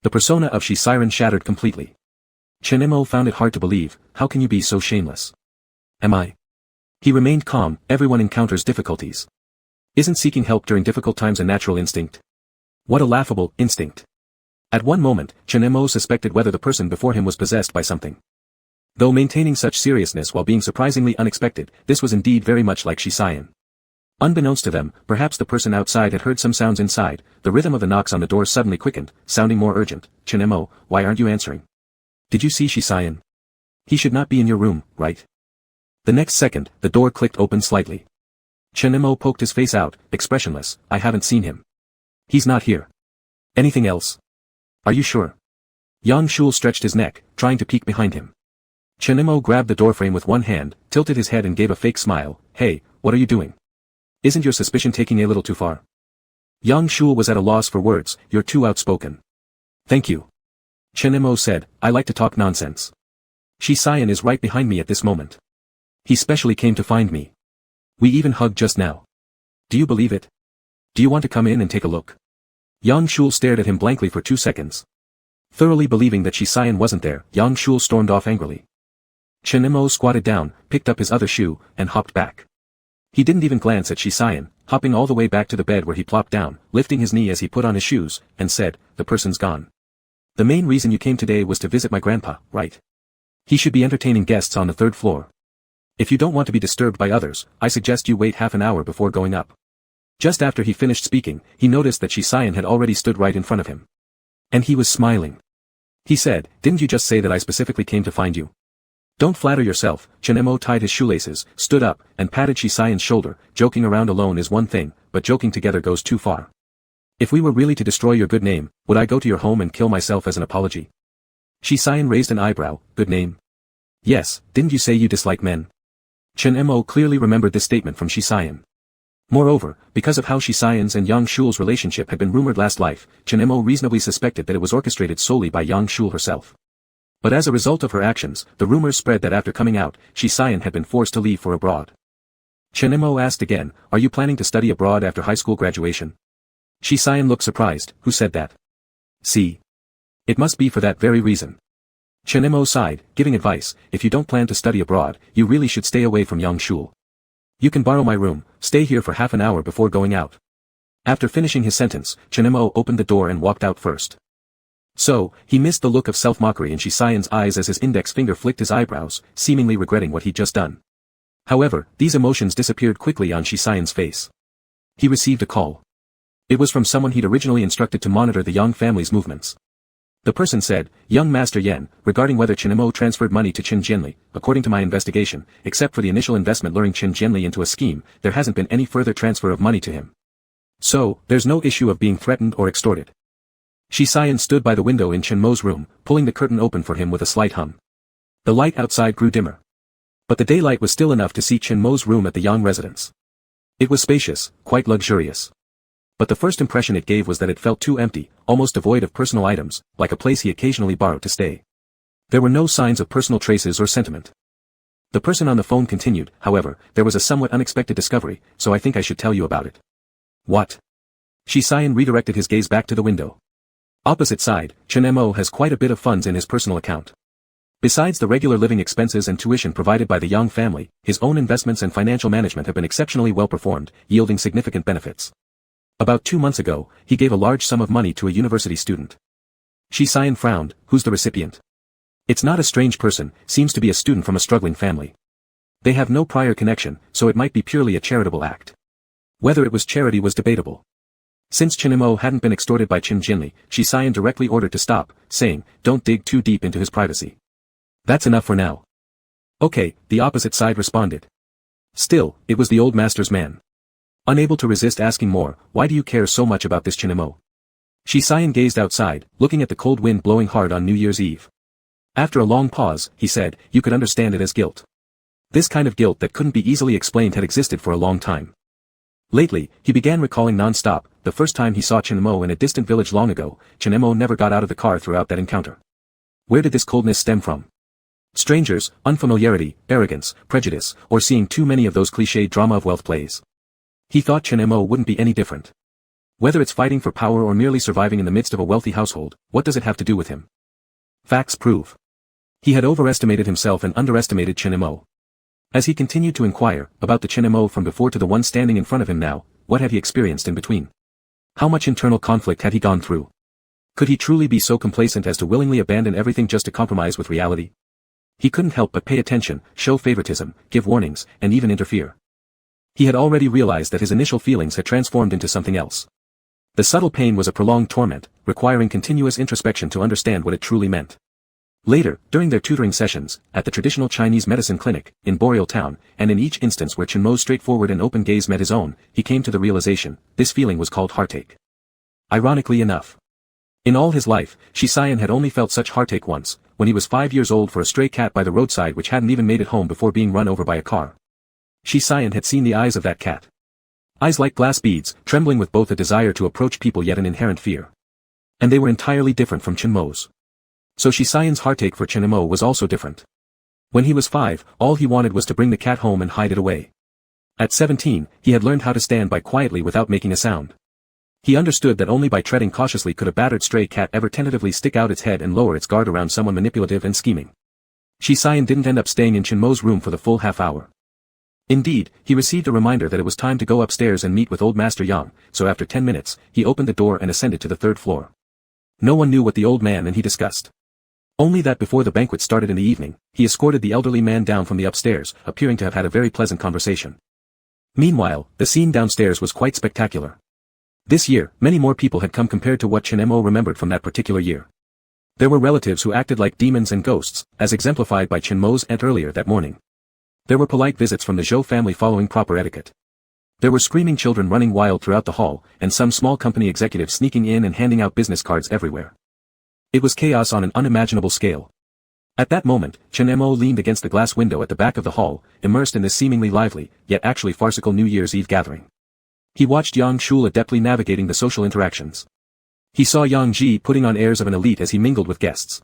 The persona of Shi Si Yen shattered completely. Chen Mo found it hard to believe, how can you be so shameless? Am I? He remained calm, everyone encounters difficulties. Isn't seeking help during difficult times a natural instinct? What a laughable instinct. At one moment, Chen Mo suspected whether the person before him was possessed by something. Though maintaining such seriousness while being surprisingly unexpected, this was indeed very much like Shi Si Yen. Unbeknownst to them, perhaps the person outside had heard some sounds inside, the rhythm of the knocks on the door suddenly quickened, sounding more urgent. Chen Mo, why aren't you answering? Did you see Shi Si Yen? He should not be in your room, right? The next second, the door clicked open slightly. Chen Mo poked his face out, expressionless. I haven't seen him. He's not here. Anything else? Are you sure? Yang Shul stretched his neck, trying to peek behind him. Chen Mo grabbed the doorframe with one hand, tilted his head and gave a fake smile. Hey, what are you doing? Isn't your suspicion taking a little too far? Yang Shul was at a loss for words. You're too outspoken. Thank you. Chen Mo said, I like to talk nonsense. Shi Xian is right behind me at this moment. He specially came to find me. We even hugged just now. Do you believe it? Do you want to come in and take a look? Yang Shul stared at him blankly for 2 seconds. Thoroughly believing that Shi Xian wasn't there, Yang Shul stormed off angrily. Chen Mo squatted down, picked up his other shoe, and hopped back. He didn't even glance at Shi Xian, hopping all the way back to the bed where he plopped down, lifting his knee as he put on his shoes, and said, the person's gone. The main reason you came today was to visit my grandpa, right? He should be entertaining guests on the 3rd floor. If you don't want to be disturbed by others, I suggest you wait half an hour before going up. Just after he finished speaking, he noticed that Shi Xian had already stood right in front of him. And he was smiling. He said, didn't you just say that I specifically came to find you? Don't flatter yourself. Chen Mo tied his shoelaces, stood up, and patted Shi Xian's shoulder. Joking around alone is one thing, but joking together goes too far. If we were really to destroy your good name, would I go to your home and kill myself as an apology? Shi Xian raised an eyebrow. Good name? Yes, didn't you say you dislike men? Chen Mo clearly remembered this statement from Shi Xian. Moreover, because of how Shi Xian's and Yang Shul's relationship had been rumored last life, Chen Mo reasonably suspected that it was orchestrated solely by Yang Shul herself. But as a result of her actions, the rumors spread that after coming out, Shi Xian had been forced to leave for abroad. Chen Mo asked again, are you planning to study abroad after high school graduation? Shi Xian looked surprised. Who said that? See. It must be for that very reason. Chen Mo sighed, giving advice, if you don't plan to study abroad, you really should stay away from Yang Shul. You can borrow my room, stay here for half an hour before going out. After finishing his sentence, Chen Mo opened the door and walked out first. So, he missed the look of self-mockery in Shi Xian's eyes as his index finger flicked his eyebrows, seemingly regretting what he'd just done. However, these emotions disappeared quickly on Shi Xian's face. He received a call. It was from someone he'd originally instructed to monitor the Yang family's movements. The person said, Young Master Yen, regarding whether Chen Mo transferred money to Qin Jianli, according to my investigation, except for the initial investment luring Qin Jianli into a scheme, there hasn't been any further transfer of money to him. So, there's no issue of being threatened or extorted. Shi Xian stood by the window in Chen Mo's room, pulling the curtain open for him with a slight hum. The light outside grew dimmer. But the daylight was still enough to see Chen Mo's room at the Yang residence. It was spacious, quite luxurious. But the first impression it gave was that it felt too empty, almost devoid of personal items, like a place he occasionally borrowed to stay. There were no signs of personal traces or sentiment. The person on the phone continued, however, there was a somewhat unexpected discovery, so I think I should tell you about it. What? Shi Xian redirected his gaze back to the window. Opposite side, Chen Mo has quite a bit of funds in his personal account. Besides the regular living expenses and tuition provided by the Yang family, his own investments and financial management have been exceptionally well performed, yielding significant benefits. About 2 months ago, he gave a large sum of money to a university student. Shi Xian frowned. Who's the recipient? It's not a strange person, seems to be a student from a struggling family. They have no prior connection, so it might be purely a charitable act. Whether it was charity was debatable. Since Chen Mo hadn't been extorted by Qin Jianli, Shi Xian directly ordered to stop, saying, don't dig too deep into his privacy. That's enough for now. Okay, the opposite side responded. Still, it was the old master's man. Unable to resist asking more, why do you care so much about this Chen Mo? Shi Xian gazed outside, looking at the cold wind blowing hard on New Year's Eve. After a long pause, he said, you could understand it as guilt. This kind of guilt that couldn't be easily explained had existed for a long time. Lately, he began recalling non-stop, the first time he saw Chen Mo in a distant village long ago. Chen Mo never got out of the car throughout that encounter. Where did this coldness stem from? Strangers, unfamiliarity, arrogance, prejudice, or seeing too many of those cliché drama of wealth plays. He thought Chen Mo wouldn't be any different. Whether it's fighting for power or merely surviving in the midst of a wealthy household, what does it have to do with him? Facts prove. He had overestimated himself and underestimated Chen Mo. As he continued to inquire about the Chen Mo from before to the one standing in front of him now, what had he experienced in between? How much internal conflict had he gone through? Could he truly be so complacent as to willingly abandon everything just to compromise with reality? He couldn't help but pay attention, show favoritism, give warnings, and even interfere. He had already realized that his initial feelings had transformed into something else. The subtle pain was a prolonged torment, requiring continuous introspection to understand what it truly meant. Later, during their tutoring sessions, at the traditional Chinese medicine clinic, in Boreal Town, and in each instance where Chen Mo's straightforward and open gaze met his own, he came to the realization, this feeling was called heartache. Ironically enough. In all his life, Shi Xian had only felt such heartache once, when he was 5 years old for a stray cat by the roadside which hadn't even made it home before being run over by a car. Shi Xian had seen the eyes of that cat. Eyes like glass beads, trembling with both a desire to approach people yet an inherent fear. And they were entirely different from Chen Mo's. So Shi Xian's heartache for Chen Mo was also different. When he was 5, all he wanted was to bring the cat home and hide it away. At 17, he had learned how to stand by quietly without making a sound. He understood that only by treading cautiously could a battered stray cat ever tentatively stick out its head and lower its guard around someone manipulative and scheming. Shi Xian didn't end up staying in Chen Mo's room for the full half hour. Indeed, he received a reminder that it was time to go upstairs and meet with old Master Yang, so after 10 minutes, he opened the door and ascended to the 3rd floor. No one knew what the old man and he discussed. Only that before the banquet started in the evening, he escorted the elderly man down from the upstairs, appearing to have had a very pleasant conversation. Meanwhile, the scene downstairs was quite spectacular. This year, many more people had come compared to what Chen Mo remembered from that particular year. There were relatives who acted like demons and ghosts, as exemplified by Chen Mo's aunt earlier that morning. There were polite visits from the Zhou family following proper etiquette. There were screaming children running wild throughout the hall, and some small company executives sneaking in and handing out business cards everywhere. It was chaos on an unimaginable scale. At that moment, Chen Mo leaned against the glass window at the back of the hall, immersed in this seemingly lively, yet actually farcical New Year's Eve gathering. He watched Yang Shul adeptly navigating the social interactions. He saw Yang Ji putting on airs of an elite as he mingled with guests.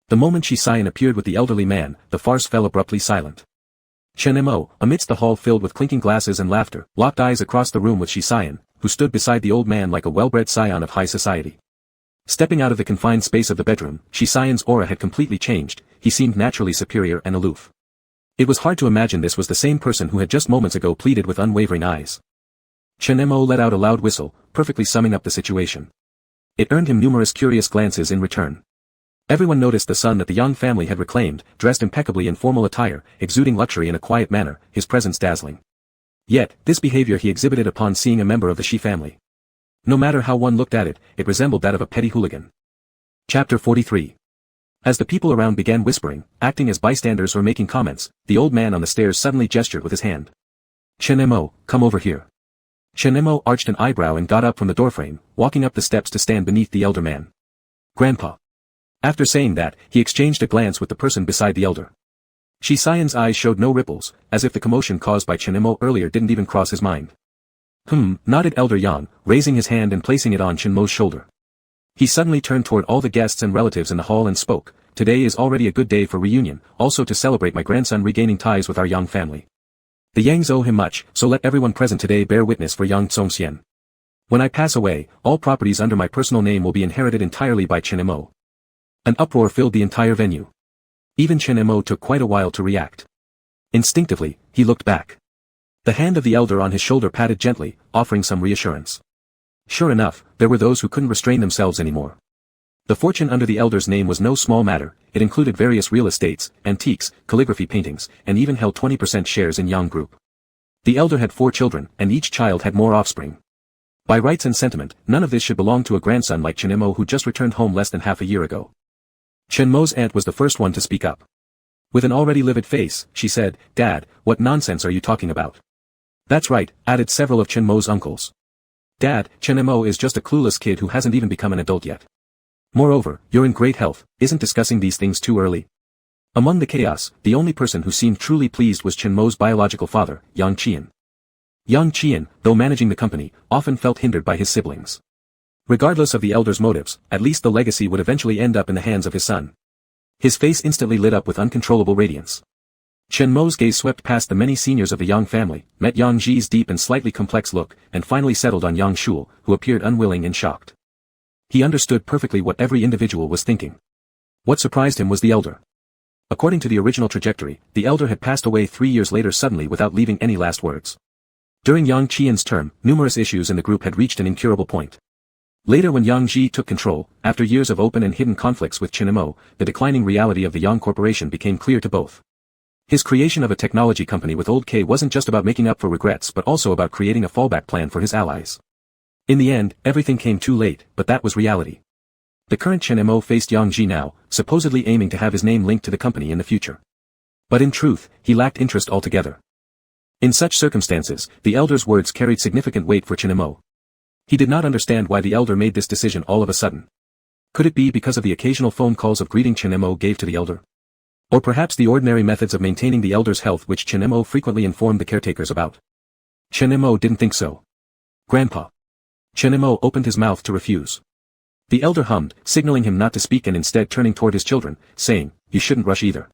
The moment Shi Xian appeared with the elderly man, the farce fell abruptly silent. Chen Mo, amidst the hall filled with clinking glasses and laughter, locked eyes across the room with Shi Xian, who stood beside the old man like a well-bred scion of high society. Stepping out of the confined space of the bedroom, Shi Xian's aura had completely changed, he seemed naturally superior and aloof. It was hard to imagine this was the same person who had just moments ago pleaded with unwavering eyes. Chen Mo let out a loud whistle, perfectly summing up the situation. It earned him numerous curious glances in return. Everyone noticed the son that the Yang family had reclaimed, dressed impeccably in formal attire, exuding luxury in a quiet manner, his presence dazzling. Yet, this behavior he exhibited upon seeing a member of the Shi family. No matter how one looked at it, it resembled that of a petty hooligan. Chapter 43. As the people around began whispering, acting as bystanders or making comments, the old man on the stairs suddenly gestured with his hand. Chen Mo, come over here. Chen Mo arched an eyebrow and got up from the doorframe, walking up the steps to stand beneath the elder man. Grandpa. After saying that, he exchanged a glance with the person beside the elder. Shi Xian's eyes showed no ripples, as if the commotion caused by Chen Mo earlier didn't even cross his mind. Nodded Elder Yang, raising his hand and placing it on Chen Mo's shoulder. He suddenly turned toward all the guests and relatives in the hall and spoke, today is already a good day for reunion, also to celebrate my grandson regaining ties with our Yang family. The Yangs owe him much, so let everyone present today bear witness for Yang Tsongxian. When I pass away, all properties under my personal name will be inherited entirely by Chen Mo. An uproar filled the entire venue. Even Chen Mo took quite a while to react. Instinctively, he looked back. The hand of the elder on his shoulder patted gently, offering some reassurance. Sure enough, there were those who couldn't restrain themselves anymore. The fortune under the elder's name was no small matter, it included various real estates, antiques, calligraphy paintings, and even held 20% shares in Yang Group. The elder had 4 children, and each child had more offspring. By rights and sentiment, none of this should belong to a grandson like Chen Mo who just returned home less than half a year ago. Chen Mo's aunt was the first one to speak up. With an already livid face, she said, Dad, what nonsense are you talking about? That's right, added several of Chen Mo's uncles. Dad, Chen Mo is just a clueless kid who hasn't even become an adult yet. Moreover, you're in great health, isn't discussing these things too early? Among the chaos, the only person who seemed truly pleased was Chen Mo's biological father, Yang Qian. Yang Qian, though managing the company, often felt hindered by his siblings. Regardless of the elder's motives, at least the legacy would eventually end up in the hands of his son. His face instantly lit up with uncontrollable radiance. Chen Mo's gaze swept past the many seniors of the Yang family, met Yang Ji's deep and slightly complex look, and finally settled on Yang Shul, who appeared unwilling and shocked. He understood perfectly what every individual was thinking. What surprised him was the elder. According to the original trajectory, the elder had passed away 3 years later suddenly without leaving any last words. During Yang Qian's term, numerous issues in the group had reached an incurable point. Later when Yang Ji took control, after years of open and hidden conflicts with Chen Mo, the declining reality of the Yang Corporation became clear to both. His creation of a technology company with Old K wasn't just about making up for regrets but also about creating a fallback plan for his allies. In the end, everything came too late, but that was reality. The current Chen Mo faced Yang Ji now, supposedly aiming to have his name linked to the company in the future. But in truth, he lacked interest altogether. In such circumstances, the elder's words carried significant weight for Chen Mo. He did not understand why the elder made this decision all of a sudden. Could it be because of the occasional phone calls of greeting Chen Mo gave to the elder? Or perhaps the ordinary methods of maintaining the elder's health which Chen Mo frequently informed the caretakers about? Chen Mo didn't think so. Grandpa. Chen Mo opened his mouth to refuse. The elder hummed, signaling him not to speak and instead turning toward his children, saying, "You shouldn't rush either.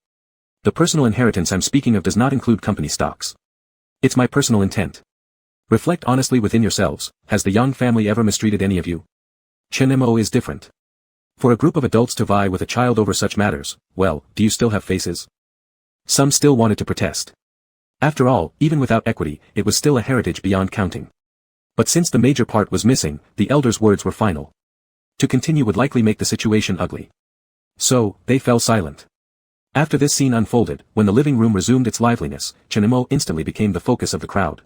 The personal inheritance I'm speaking of does not include company stocks. It's my personal intent. Reflect honestly within yourselves, has the Yang family ever mistreated any of you? Chen Mo is different. For a group of adults to vie with a child over such matters, well, do you still have faces?" Some still wanted to protest. After all, even without equity, it was still a heritage beyond counting. But since the major part was missing, the elder's words were final. To continue would likely make the situation ugly. So, they fell silent. After this scene unfolded, when the living room resumed its liveliness, Chen Mo instantly became the focus of the crowd.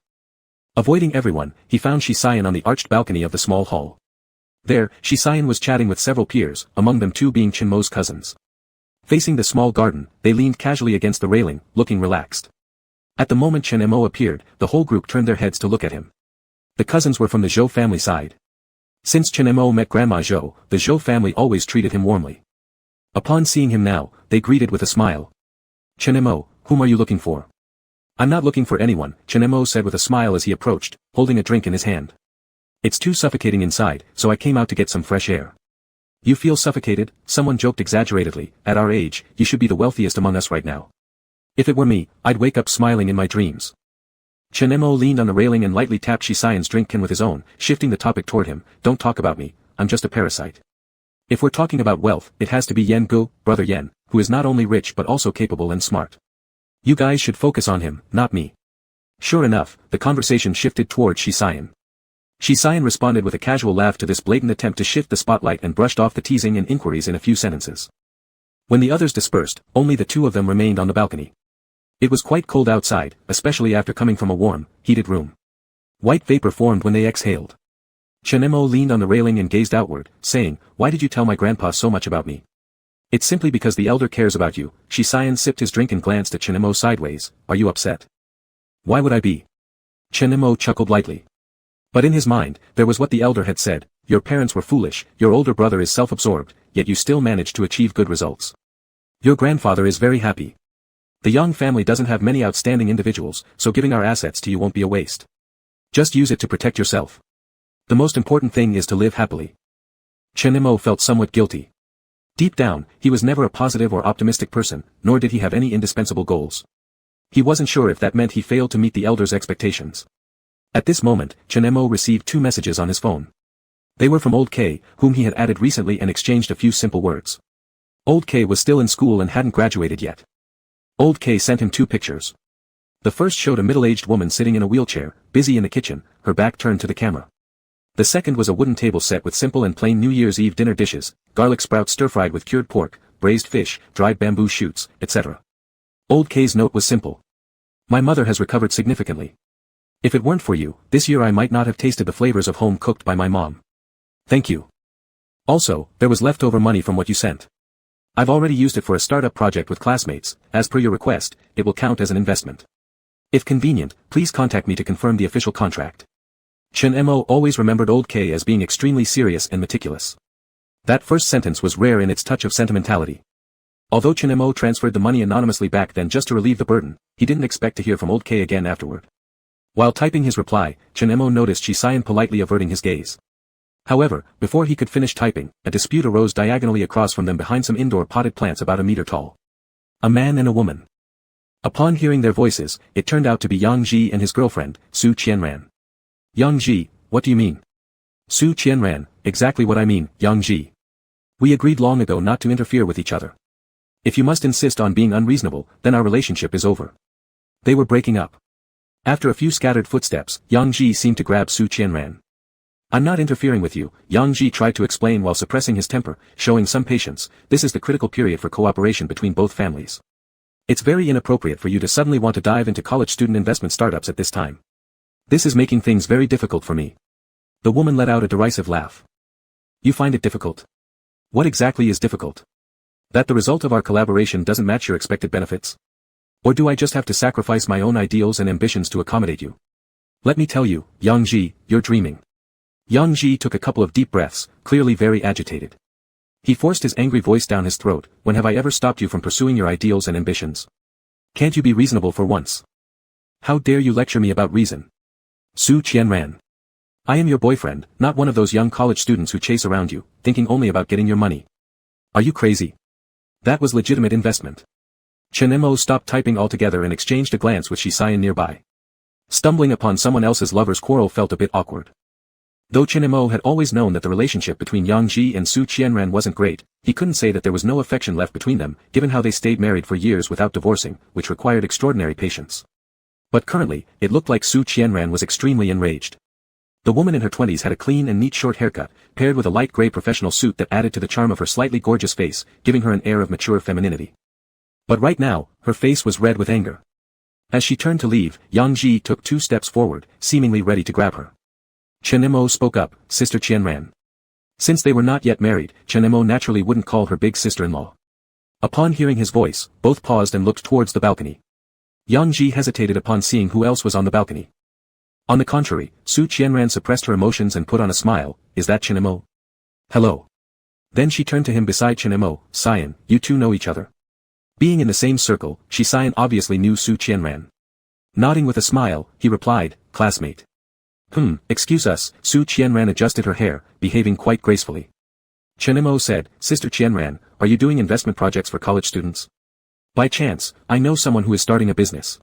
Avoiding everyone, he found Shi Xian on the arched balcony of the small hall. There, Shi Xian was chatting with several peers, among them two being Chen Mo's cousins. Facing the small garden, they leaned casually against the railing, looking relaxed. At the moment Chen Mo appeared, the whole group turned their heads to look at him. The cousins were from the Zhou family side. Since Chen Mo met Grandma Zhou, the Zhou family always treated him warmly. Upon seeing him now, they greeted with a smile. "Chen Mo, whom are you looking for?" "I'm not looking for anyone," Chen Mo said with a smile as he approached, holding a drink in his hand. "It's too suffocating inside, so I came out to get some fresh air." "You feel suffocated?" someone joked exaggeratedly. "At our age, you should be the wealthiest among us right now. If it were me, I'd wake up smiling in my dreams." Chen Mo leaned on the railing and lightly tapped Shi Xian's drink can with his own, shifting the topic toward him. "Don't talk about me, I'm just a parasite. If we're talking about wealth, it has to be Yan Gu, brother Yan, who is not only rich but also capable and smart. You guys should focus on him, not me." Sure enough, the conversation shifted toward Shi Xian. Shi Xian responded with a casual laugh to this blatant attempt to shift the spotlight and brushed off the teasing and inquiries in a few sentences. When the others dispersed, only the two of them remained on the balcony. It was quite cold outside, especially after coming from a warm, heated room. White vapor formed when they exhaled. Chen Mo leaned on the railing and gazed outward, saying, "Why did you tell my grandpa so much about me?" "It's simply because the elder cares about you." Shi Xian sipped his drink and glanced at Chen Mo sideways. "Are you upset?" "Why would I be?" Chen Mo chuckled lightly. But in his mind, there was what the elder had said: "Your parents were foolish, your older brother is self-absorbed, yet you still managed to achieve good results. Your grandfather is very happy. The Yang family doesn't have many outstanding individuals, so giving our assets to you won't be a waste. Just use it to protect yourself. The most important thing is to live happily." Chen Mo felt somewhat guilty. Deep down, he was never a positive or optimistic person, nor did he have any indispensable goals. He wasn't sure if that meant he failed to meet the elder's expectations. At this moment, Chen Mo received two messages on his phone. They were from Old K, whom he had added recently and exchanged a few simple words. Old K was still in school and hadn't graduated yet. Old K sent him two pictures. The first showed a middle-aged woman sitting in a wheelchair, busy in the kitchen, her back turned to the camera. The second was a wooden table set with simple and plain New Year's Eve dinner dishes, garlic sprouts stir-fried with cured pork, braised fish, dried bamboo shoots, etc. Old K's note was simple. "My mother has recovered significantly. If it weren't for you, this year I might not have tasted the flavors of home cooked by my mom. Thank you. Also, there was leftover money from what you sent. I've already used it for a startup project with classmates. As per your request, it will count as an investment. If convenient, please contact me to confirm the official contract." Chen Mo always remembered Old K as being extremely serious and meticulous. That first sentence was rare in its touch of sentimentality. Although Chen Mo transferred the money anonymously back then just to relieve the burden, he didn't expect to hear from Old K again afterward. While typing his reply, Chen Mo noticed Shi Xian politely averting his gaze. However, before he could finish typing, a dispute arose diagonally across from them behind some indoor potted plants about a meter tall. A man and a woman. Upon hearing their voices, it turned out to be Yang Ji and his girlfriend, Su Qianran. "Yang Ji, what do you mean?" Su Qianran, "Exactly what I mean, Yang Ji. We agreed long ago not to interfere with each other. If you must insist on being unreasonable, then our relationship is over." They were breaking up. After a few scattered footsteps, Yang Ji seemed to grab Su Qianran. "I'm not interfering with you," Yang Ji tried to explain while suppressing his temper, showing some patience. "This is the critical period for cooperation between both families. It's very inappropriate for you to suddenly want to dive into college student investment startups at this time. This is making things very difficult for me." The woman let out a derisive laugh. "You find it difficult?" What exactly is difficult? That the result of our collaboration doesn't match your expected benefits? Or do I just have to sacrifice my own ideals and ambitions to accommodate you? Let me tell you, Yang Ji, you're dreaming. Yang Ji took a couple of deep breaths, clearly very agitated. He forced his angry voice down his throat. When have I ever stopped you from pursuing your ideals and ambitions? Can't you be reasonable for once? How dare you lecture me about reason? Su Qianran. I am your boyfriend, not one of those young college students who chase around you, thinking only about getting your money. Are you crazy? That was legitimate investment. Chen Mo stopped typing altogether and exchanged a glance with Shi Xian nearby. Stumbling upon someone else's lover's quarrel felt a bit awkward. Though Chen Mo had always known that the relationship between Yang Ji and Su Qianran wasn't great, he couldn't say that there was no affection left between them, given how they stayed married for years without divorcing, which required extraordinary patience. But currently, it looked like Su Qianran was extremely enraged. The woman in her 20s had a clean and neat short haircut, paired with a light gray professional suit that added to the charm of her slightly gorgeous face, giving her an air of mature femininity. But right now, her face was red with anger. As she turned to leave, Yang Ji took 2 steps forward, seemingly ready to grab her. Chen Mo spoke up, Sister Qianran. Since they were not yet married, Chen Mo naturally wouldn't call her big sister-in-law. Upon hearing his voice, both paused and looked towards the balcony. Yang Ji hesitated upon seeing who else was on the balcony. On the contrary, Su Qianran suppressed her emotions and put on a smile. Is that Chen Mo? Hello. Then she turned to him beside Chen Mo. Xian, you two know each other? Being in the same circle, Shi Xian obviously knew Su Qianran. Nodding with a smile, he replied, classmate. Excuse us. Su Qianran adjusted her hair, behaving quite gracefully. Chen Mo said, Sister Qianran, are you doing investment projects for college students? By chance, I know someone who is starting a business.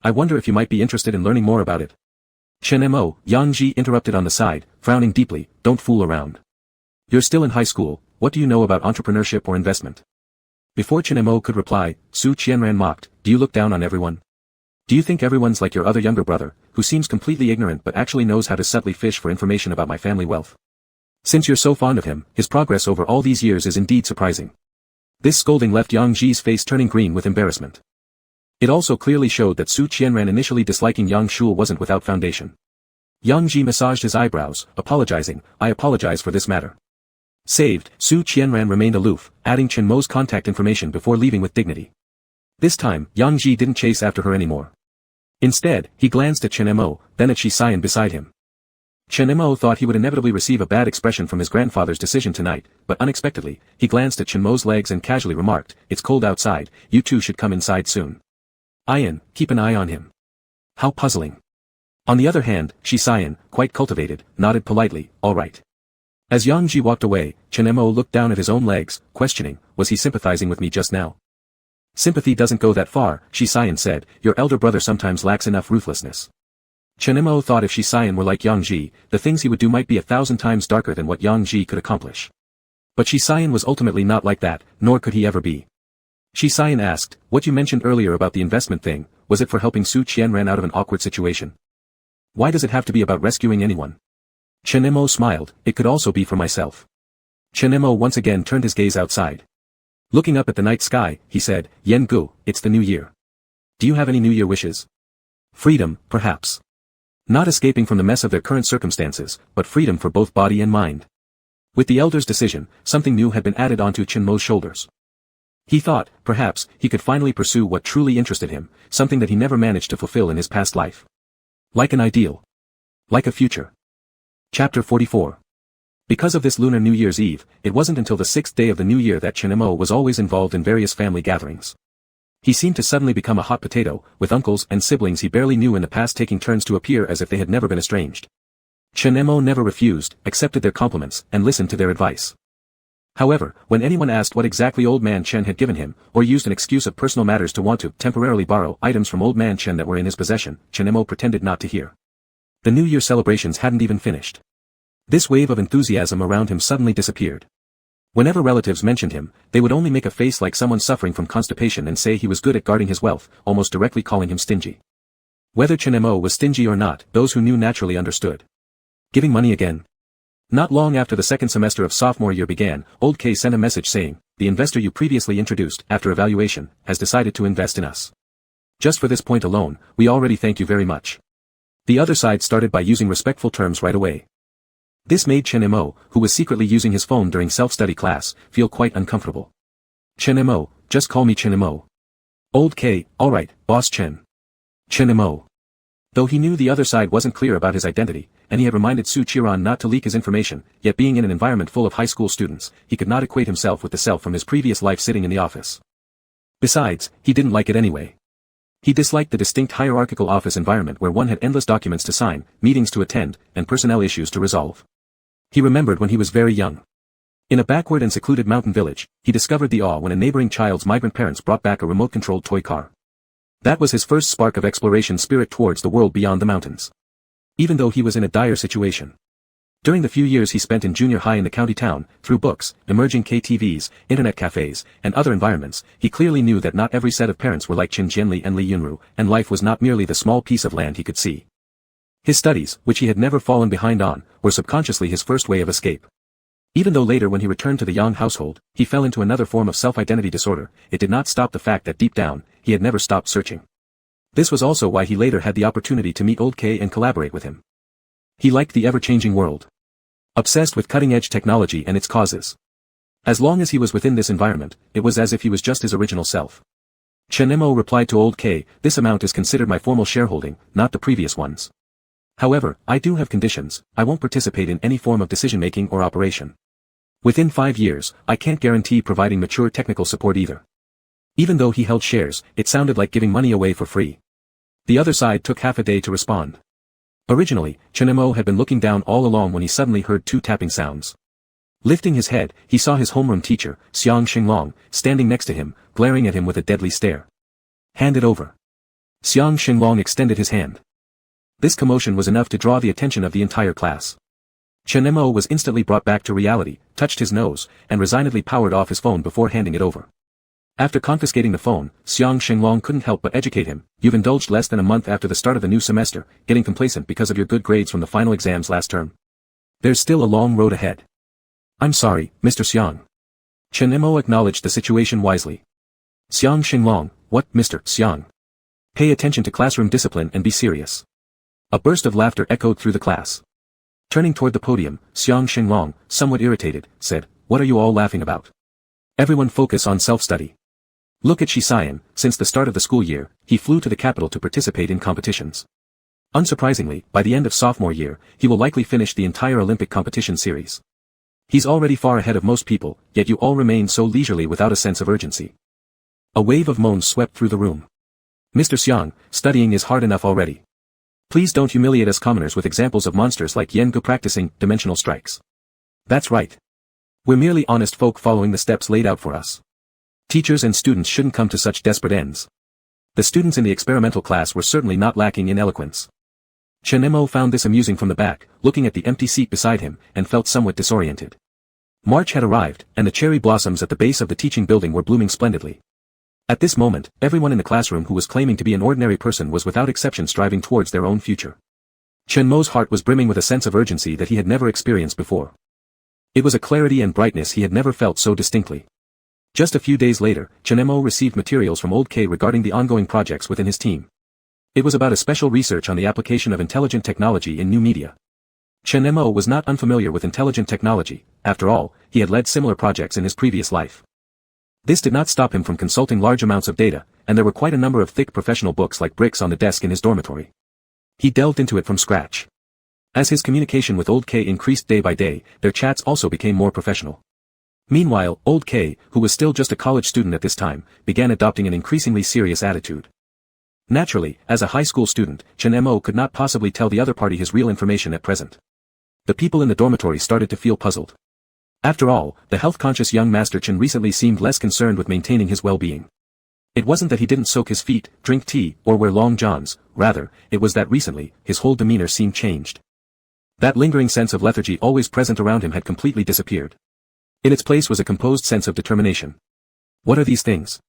I wonder if you might be interested in learning more about it. Chen Mo, Yang Ji interrupted on the side, frowning deeply, don't fool around. You're still in high school, what do you know about entrepreneurship or investment? Before Chen Mo could reply, Su Qianran mocked, do you look down on everyone? Do you think everyone's like your other younger brother, who seems completely ignorant but actually knows how to subtly fish for information about my family wealth? Since you're so fond of him, his progress over all these years is indeed surprising. This scolding left Yang Ji's face turning green with embarrassment. It also clearly showed that Su Qianran initially disliking Yang Shul wasn't without foundation. Yang Ji massaged his eyebrows, apologizing, I apologize for this matter. Saved, Su Qianran remained aloof, adding Chen Mo's contact information before leaving with dignity. This time, Yang Ji didn't chase after her anymore. Instead, he glanced at Chen Mo, then at Shi Xian beside him. Chen Mo thought he would inevitably receive a bad expression from his grandfather's decision tonight, but unexpectedly, he glanced at Chen Mo's legs and casually remarked, it's cold outside, you two should come inside soon. Ian, keep an eye on him. How puzzling. On the other hand, Shi Xian, quite cultivated, nodded politely, all right. As Yang Ji walked away, Chen Mo looked down at his own legs, questioning, was he sympathizing with me just now? Sympathy doesn't go that far, Shi Xian said, your elder brother sometimes lacks enough ruthlessness. Chen Mo thought if Shi Xian were like Yang Ji, the things he would do might be 1,000 times darker than what Yang Ji could accomplish. But Shi Xian was ultimately not like that, nor could he ever be. Shi Xian asked, what you mentioned earlier about the investment thing, was it for helping Su Qianran out of an awkward situation? Why does it have to be about rescuing anyone? Chen Mo smiled, it could also be for myself. Chen Mo once again turned his gaze outside. Looking up at the night sky, he said, Yen Gu, it's the new year. Do you have any New Year wishes? Freedom, perhaps. Not escaping from the mess of their current circumstances, but freedom for both body and mind. With the elder's decision, something new had been added onto Chen Mo's shoulders. He thought, perhaps, he could finally pursue what truly interested him, something that he never managed to fulfill in his past life. Like an ideal. Like a future. Chapter 44. Because of this lunar New Year's Eve, it wasn't until the 6th day of the new year that Chen Mo was always involved in various family gatherings. He seemed to suddenly become a hot potato, with uncles and siblings he barely knew in the past taking turns to appear as if they had never been estranged. Chen Mo never refused, accepted their compliments, and listened to their advice. However, when anyone asked what exactly Old Man Chen had given him, or used an excuse of personal matters to want to temporarily borrow items from Old Man Chen that were in his possession, Chen Mo pretended not to hear. The New Year celebrations hadn't even finished. This wave of enthusiasm around him suddenly disappeared. Whenever relatives mentioned him, they would only make a face like someone suffering from constipation and say he was good at guarding his wealth, almost directly calling him stingy. Whether Chen Mo was stingy or not, those who knew naturally understood. Giving money again. Not long after the second semester of sophomore year began, Old K sent a message saying, the investor you previously introduced, after evaluation, has decided to invest in us. Just for this point alone, we already thank you very much. The other side started by using respectful terms right away. This made Chen Mo, who was secretly using his phone during self-study class, feel quite uncomfortable. Chen Mo, just call me Chen Mo. Old K, alright, boss Chen. Chen Mo. Though he knew the other side wasn't clear about his identity, and he had reminded Su Qiran not to leak his information, yet being in an environment full of high school students, he could not equate himself with the self from his previous life sitting in the office. Besides, he didn't like it anyway. He disliked the distinct hierarchical office environment where one had endless documents to sign, meetings to attend, and personnel issues to resolve. He remembered when he was very young. In a backward and secluded mountain village, he discovered the awe when a neighboring child's migrant parents brought back a remote-controlled toy car. That was his first spark of exploration spirit towards the world beyond the mountains. Even though he was in a dire situation. During the few years he spent in junior high in the county town, through books, emerging KTVs, internet cafes, and other environments, he clearly knew that not every set of parents were like Qin Jianli and Li Yunru, and life was not merely the small piece of land he could see. His studies, which he had never fallen behind on, were subconsciously his first way of escape. Even though later when he returned to the Yang household, he fell into another form of self-identity disorder, it did not stop the fact that deep down, he had never stopped searching. This was also why he later had the opportunity to meet Old K and collaborate with him. He liked the ever-changing world. Obsessed with cutting-edge technology and its causes. As long as he was within this environment, it was as if he was just his original self. Chen Mo replied to Old K, this amount is considered my formal shareholding, not the previous ones. However, I do have conditions, I won't participate in any form of decision-making or operation. Within 5 years, I can't guarantee providing mature technical support either. Even though he held shares, it sounded like giving money away for free. The other side took half a day to respond. Originally, Chen Mo had been looking down all along when he suddenly heard 2 tapping sounds. Lifting his head, he saw his homeroom teacher, Xiang Xinglong, standing next to him, glaring at him with a deadly stare. Hand it over. Xiang Xinglong extended his hand. This commotion was enough to draw the attention of the entire class. Chen Mo was instantly brought back to reality, touched his nose, and resignedly powered off his phone before handing it over. After confiscating the phone, Xiang Xinglong couldn't help but educate him, you've indulged less than a month after the start of the new semester, getting complacent because of your good grades from the final exams last term. There's still a long road ahead. I'm sorry, Mr. Xiang. Chen Mo acknowledged the situation wisely. Xiang Xinglong, what, Mr. Xiang? Pay attention to classroom discipline and be serious. A burst of laughter echoed through the class. Turning toward the podium, Xiang Xinglong, somewhat irritated, said, what are you all laughing about? Everyone focus on self-study. Look at Shisayan, since the start of the school year, he flew to the capital to participate in competitions. Unsurprisingly, by the end of sophomore year, he will likely finish the entire Olympic competition series. He's already far ahead of most people, yet you all remain so leisurely without a sense of urgency. A wave of moans swept through the room. Mr. Xiang, studying is hard enough already. Please don't humiliate us commoners with examples of monsters like Yen Gu practicing dimensional strikes. That's right. We're merely honest folk following the steps laid out for us. Teachers and students shouldn't come to such desperate ends. The students in the experimental class were certainly not lacking in eloquence. Chen Mo found this amusing from the back, looking at the empty seat beside him, and felt somewhat disoriented. March had arrived, and the cherry blossoms at the base of the teaching building were blooming splendidly. At this moment, everyone in the classroom who was claiming to be an ordinary person was without exception striving towards their own future. Chen Mo's heart was brimming with a sense of urgency that he had never experienced before. It was a clarity and brightness he had never felt so distinctly. Just a few days later, Chen Mo received materials from Old K regarding the ongoing projects within his team. It was about a special research on the application of intelligent technology in new media. Chen Mo was not unfamiliar with intelligent technology, after all, he had led similar projects in his previous life. This did not stop him from consulting large amounts of data, and there were quite a number of thick professional books like bricks on the desk in his dormitory. He delved into it from scratch. As his communication with Old K increased day by day, their chats also became more professional. Meanwhile, Old K, who was still just a college student at this time, began adopting an increasingly serious attitude. Naturally, as a high school student, Chen Mo could not possibly tell the other party his real information at present. The people in the dormitory started to feel puzzled. After all, the health-conscious young Master Chen recently seemed less concerned with maintaining his well-being. It wasn't that he didn't soak his feet, drink tea, or wear long johns, rather, it was that recently, his whole demeanor seemed changed. That lingering sense of lethargy always present around him had completely disappeared. In its place was a composed sense of determination. What are these things?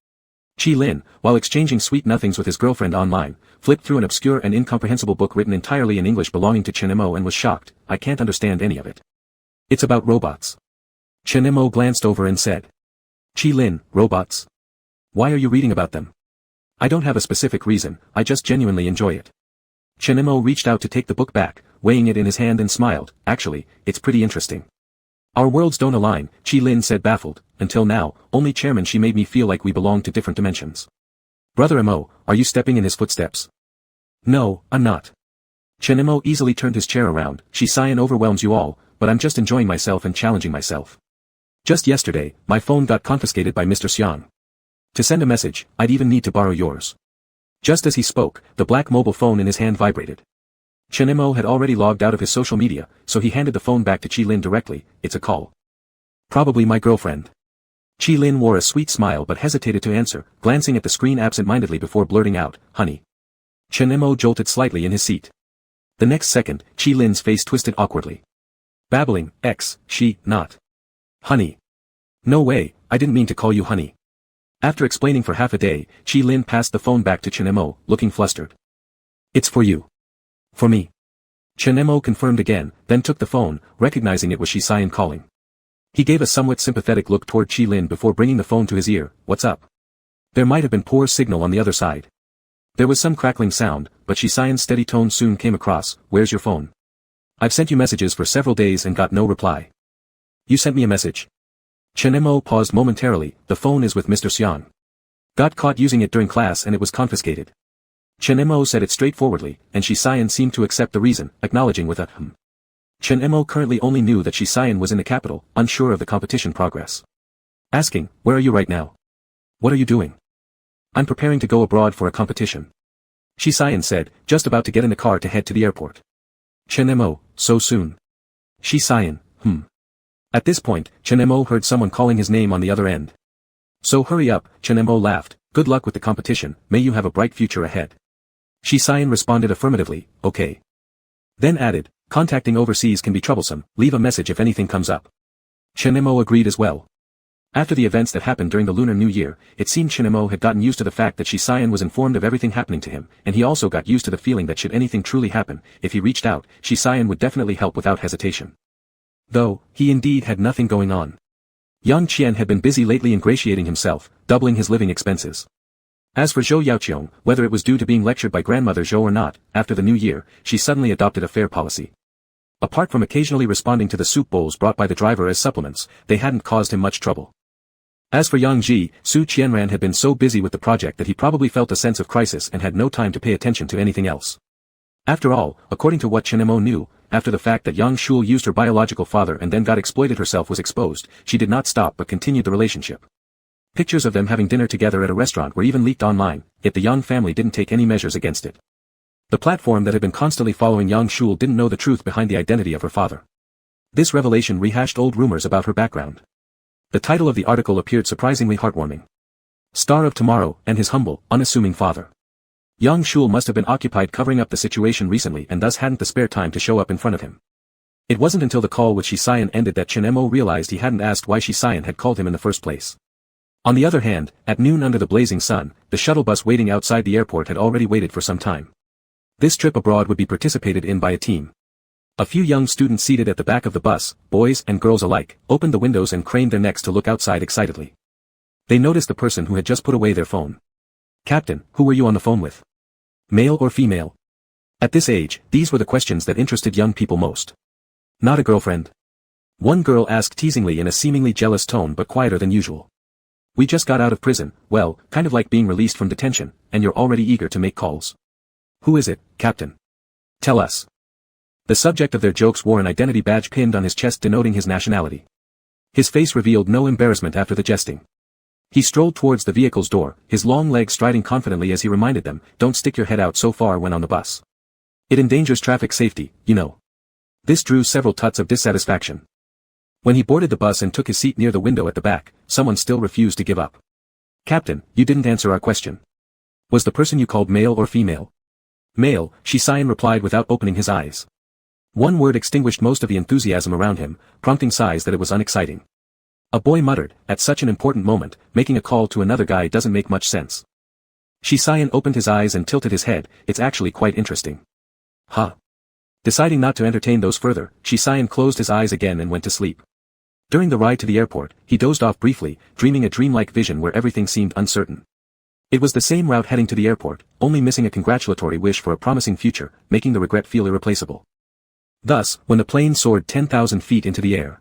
Qi Lin, while exchanging sweet nothings with his girlfriend online, flipped through an obscure and incomprehensible book written entirely in English belonging to Chen Mo and was shocked, I can't understand any of it. It's about robots. Chen Mo glanced over and said. Qi Lin, robots? Why are you reading about them? I don't have a specific reason, I just genuinely enjoy it. Chen Mo reached out to take the book back, weighing it in his hand and smiled. Actually, it's pretty interesting. Our worlds don't align, Chi-Lin said baffled. Until now, only chairman she made me feel like we belong to different dimensions. Brother Mo, are you stepping in his footsteps? No, I'm not. Chen Mo easily turned his chair around. Shi-Cyan overwhelms you all, but I'm just enjoying myself and challenging myself. Just yesterday, my phone got confiscated by Mr. Xiang. To send a message, I'd even need to borrow yours. Just as he spoke, the black mobile phone in his hand vibrated. Chen Mo had already logged out of his social media, so he handed the phone back to Chi-Lin directly. It's a call. Probably my girlfriend. Chi-Lin wore a sweet smile but hesitated to answer, glancing at the screen absent-mindedly before blurting out, honey. Chen Mo jolted slightly in his seat. The next second, Chi-Lin's face twisted awkwardly. Babbling, she, not. Honey. No way, I didn't mean to call you honey. After explaining for half a day, Chi-Lin passed the phone back to Chen Mo, looking flustered. It's for you. For me. Chen Mo confirmed again, then took the phone, recognizing it was Shi-Cyan calling. He gave a somewhat sympathetic look toward Chi-Lin before bringing the phone to his ear. What's up? There might have been poor signal on the other side. There was some crackling sound, but Shi-Cyan's steady tone soon came across. Where's your phone? I've sent you messages for several days and got no reply. You sent me a message. Chen Mo paused momentarily. The phone is with Mr. Xiang. Got caught using it during class and it was confiscated. Chen Mo said it straightforwardly, and Shi-Cyan seemed to accept the reason, acknowledging with a Chen Mo currently only knew that Shi-Cyan was in the capital, unsure of the competition progress. Asking, where are you right now? What are you doing? I'm preparing to go abroad for a competition. Shi-Cyan said, just about to get in the car to head to the airport. Chen Mo, so soon? Shi-Cyan, At this point, Chen Mo heard someone calling his name on the other end. So hurry up, Chen Mo laughed. Good luck with the competition, may you have a bright future ahead. Shi-Cyan responded affirmatively, okay. Then added, contacting overseas can be troublesome, leave a message if anything comes up. Chen Mo agreed as well. After the events that happened during the Lunar New Year, it seemed Chen Mo had gotten used to the fact that Shi-Cyan was informed of everything happening to him, and he also got used to the feeling that should anything truly happen, if he reached out, Shi-Cyan would definitely help without hesitation. Though, he indeed had nothing going on. Yang Qian had been busy lately ingratiating himself, doubling his living expenses. As for Zhou Yaoqiong, whether it was due to being lectured by grandmother Zhou or not, after the new year, she suddenly adopted a fair policy. Apart from occasionally responding to the soup bowls brought by the driver as supplements, they hadn't caused him much trouble. As for Yang Ji, Su Qianran had been so busy with the project that he probably felt a sense of crisis and had no time to pay attention to anything else. After all, according to what Chen Mo knew, after the fact that Yang Shul used her biological father and then got exploited herself was exposed, she did not stop but continued the relationship. Pictures of them having dinner together at a restaurant were even leaked online, yet the Yang family didn't take any measures against it. The platform that had been constantly following Yang Shul didn't know the truth behind the identity of her father. This revelation rehashed old rumors about her background. The title of the article appeared surprisingly heartwarming. Star of Tomorrow and his humble, unassuming father. Yang Shul must have been occupied covering up the situation recently and thus hadn't the spare time to show up in front of him. It wasn't until the call with Shi-Cyan ended that Chen Mo realized he hadn't asked why Shi-Cyan had called him in the first place. On the other hand, at noon under the blazing sun, the shuttle bus waiting outside the airport had already waited for some time. This trip abroad would be participated in by a team. A few young students seated at the back of the bus, boys and girls alike, opened the windows and craned their necks to look outside excitedly. They noticed the person who had just put away their phone. Captain, who were you on the phone with? Male or female? At this age, these were the questions that interested young people most. Not a girlfriend? One girl asked teasingly in a seemingly jealous tone but quieter than usual. We just got out of prison, well, kind of like being released from detention, and you're already eager to make calls. Who is it, Captain? Tell us. The subject of their jokes wore an identity badge pinned on his chest denoting his nationality. His face revealed no embarrassment after the jesting. He strolled towards the vehicle's door, his long legs striding confidently as he reminded them, don't stick your head out so far when on the bus. It endangers traffic safety, you know. This drew several tuts of dissatisfaction. When he boarded the bus and took his seat near the window at the back, someone still refused to give up. Captain, you didn't answer our question. Was the person you called male or female? Male, Shi-Cyan replied without opening his eyes. One word extinguished most of the enthusiasm around him, prompting sighs that it was unexciting. A boy muttered, at such an important moment, making a call to another guy doesn't make much sense. Shi-Cyan opened his eyes and tilted his head, it's actually quite interesting. Huh. Deciding not to entertain those further, Shi-Cyan closed his eyes again and went to sleep. During the ride to the airport, he dozed off briefly, dreaming a dreamlike vision where everything seemed uncertain. It was the same route heading to the airport, only missing a congratulatory wish for a promising future, making the regret feel irreplaceable. Thus, when the plane soared 10,000 feet into the air,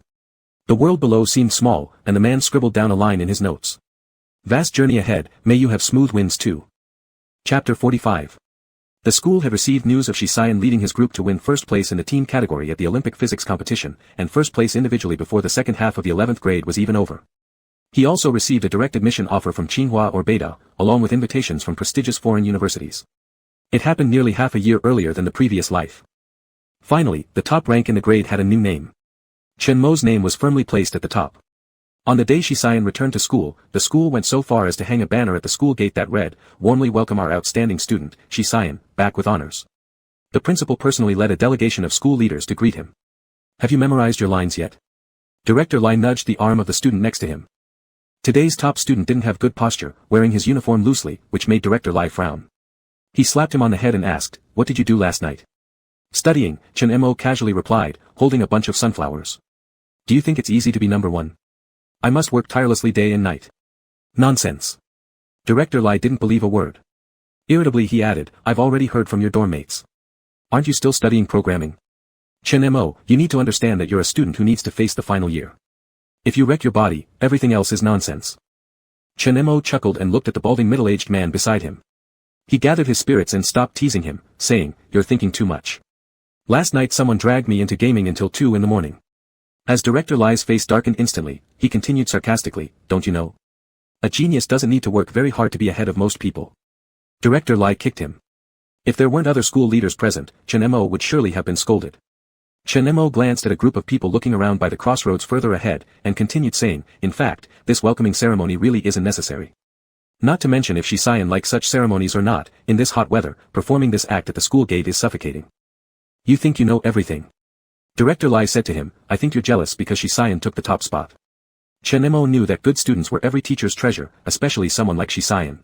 the world below seemed small, and the man scribbled down a line in his notes. Vast journey ahead, may you have smooth winds too. Chapter 45. The school had received news of Shisayan leading his group to win first place in the team category at the Olympic physics competition, and first place individually before the second half of the 11th grade was even over. He also received a direct admission offer from Tsinghua or Beida, along with invitations from prestigious foreign universities. It happened nearly half a year earlier than the previous life. Finally, the top rank in the grade had a new name. Chen Mo's name was firmly placed at the top. On the day Shisayan returned to school, the school went so far as to hang a banner at the school gate that read, "Warmly welcome our outstanding student, Shisayan, back with honors." The principal personally led a delegation of school leaders to greet him. "Have you memorized your lines yet?" Director Lai nudged the arm of the student next to him. Today's top student didn't have good posture, wearing his uniform loosely, which made Director Lai frown. He slapped him on the head and asked, "What did you do last night?" "Studying," Chen Mo casually replied, holding a bunch of sunflowers. "Do you think it's easy to be number one?" "I must work tirelessly day and night." "Nonsense." Director Lai didn't believe a word. Irritably he added, "I've already heard from your dorm mates. Aren't you still studying programming?" "Chen Mo, you need to understand that you're a student who needs to face the final year. If you wreck your body, everything else is nonsense." Chen Mo chuckled and looked at the balding middle-aged man beside him. He gathered his spirits and stopped teasing him, saying, "You're thinking too much. Last night someone dragged me into gaming until 2 in the morning. As Director Lai's face darkened instantly, he continued sarcastically, "Don't you know? A genius doesn't need to work very hard to be ahead of most people." Director Lai kicked him. If there weren't other school leaders present, Chen Mo would surely have been scolded. Chen Mo glanced at a group of people looking around by the crossroads further ahead, and continued saying, "In fact, this welcoming ceremony really isn't necessary. Not to mention if Shisayan likes such ceremonies or not, in this hot weather, performing this act at the school gate is suffocating." "You think you know everything?" Director Lai said to him, "I think you're jealous because Shisayan took the top spot." Chen Mo knew that good students were every teacher's treasure, especially someone like Shisayan.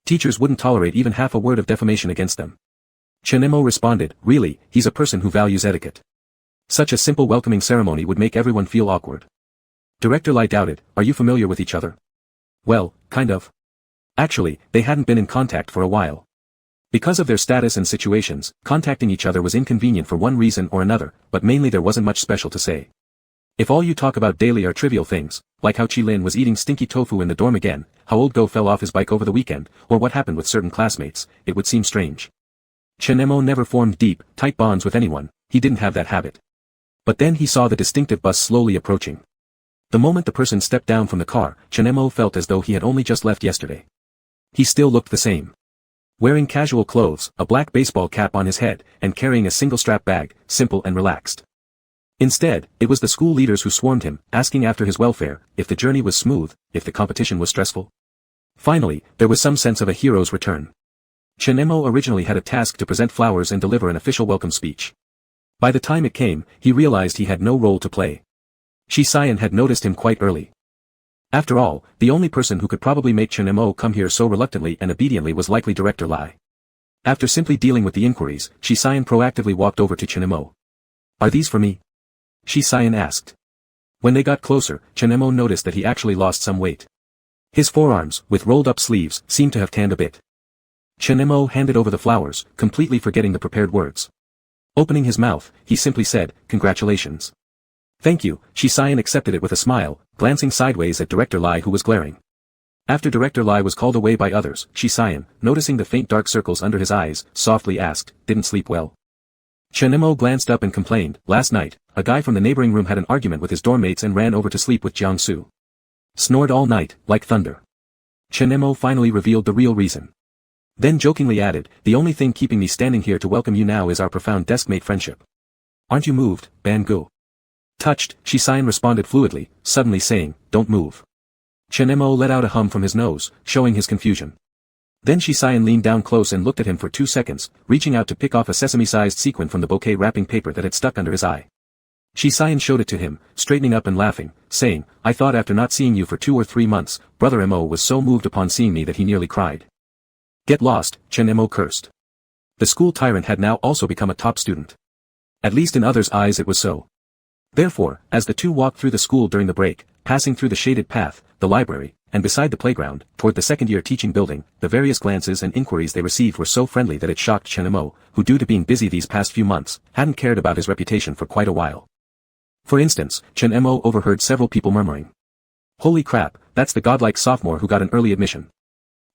Teachers wouldn't tolerate even half a word of defamation against them. Chen Mo responded, "Really, he's a person who values etiquette. Such a simple welcoming ceremony would make everyone feel awkward." Director Lai doubted, "Are you familiar with each other?" "Well, kind of." Actually, they hadn't been in contact for a while. Because of their status and situations, contacting each other was inconvenient for one reason or another, but mainly there wasn't much special to say. If all you talk about daily are trivial things, like how Qilin was eating stinky tofu in the dorm again, how old Go fell off his bike over the weekend, or what happened with certain classmates, it would seem strange. Chen Mo never formed deep, tight bonds with anyone, he didn't have that habit. But then he saw the distinctive bus slowly approaching. The moment the person stepped down from the car, Chen Mo felt as though he had only just left yesterday. He still looked the same. Wearing casual clothes, a black baseball cap on his head, and carrying a single-strap bag, simple and relaxed. Instead, it was the school leaders who swarmed him, asking after his welfare, if the journey was smooth, if the competition was stressful. Finally, there was some sense of a hero's return. Chen Mo originally had a task to present flowers and deliver an official welcome speech. By the time it came, he realized he had no role to play. Shisayan had noticed him quite early. After all, the only person who could probably make Chen Mo come here so reluctantly and obediently was likely Director Lai. After simply dealing with the inquiries, Shisayan proactively walked over to Chen Mo. "Are these for me?" Shisayan asked. When they got closer, Chen Mo noticed that he actually lost some weight. His forearms, with rolled-up sleeves, seemed to have tanned a bit. Chen Mo handed over the flowers, completely forgetting the prepared words. Opening his mouth, he simply said, "Congratulations." "Thank you," Shisayan accepted it with a smile, glancing sideways at Director Lai who was glaring. After Director Lai was called away by others, Shisayan, noticing the faint dark circles under his eyes, softly asked, "Didn't sleep well?" Chen Mo glanced up and complained, "Last night, a guy from the neighboring room had an argument with his dorm mates and ran over to sleep with Jiangsu. Snored all night, like thunder." Chen Mo finally revealed the real reason. Then jokingly added, "The only thing keeping me standing here to welcome you now is our profound deskmate friendship. Aren't you moved, Ban Gu?" Touched, Shisayan responded fluidly, suddenly saying, "Don't move." Chen Mo let out a hum from his nose, showing his confusion. Then Shisayan leaned down close and looked at him for 2 seconds, reaching out to pick off a sesame-sized sequin from the bouquet wrapping paper that had stuck under his eye. Shisayan showed it to him, straightening up and laughing, saying, "I thought after not seeing you for 2 or 3 months, Brother Mo was so moved upon seeing me that he nearly cried." "Get lost," Chen Mo cursed. The school tyrant had now also become a top student. At least in others' eyes it was so. Therefore, as the two walked through the school during the break, passing through the shaded path, the library, and beside the playground, toward the second-year teaching building, the various glances and inquiries they received were so friendly that it shocked Chen Mo, who due to being busy these past few months, hadn't cared about his reputation for quite a while. For instance, Chen Mo overheard several people murmuring, "Holy crap, that's the godlike sophomore who got an early admission.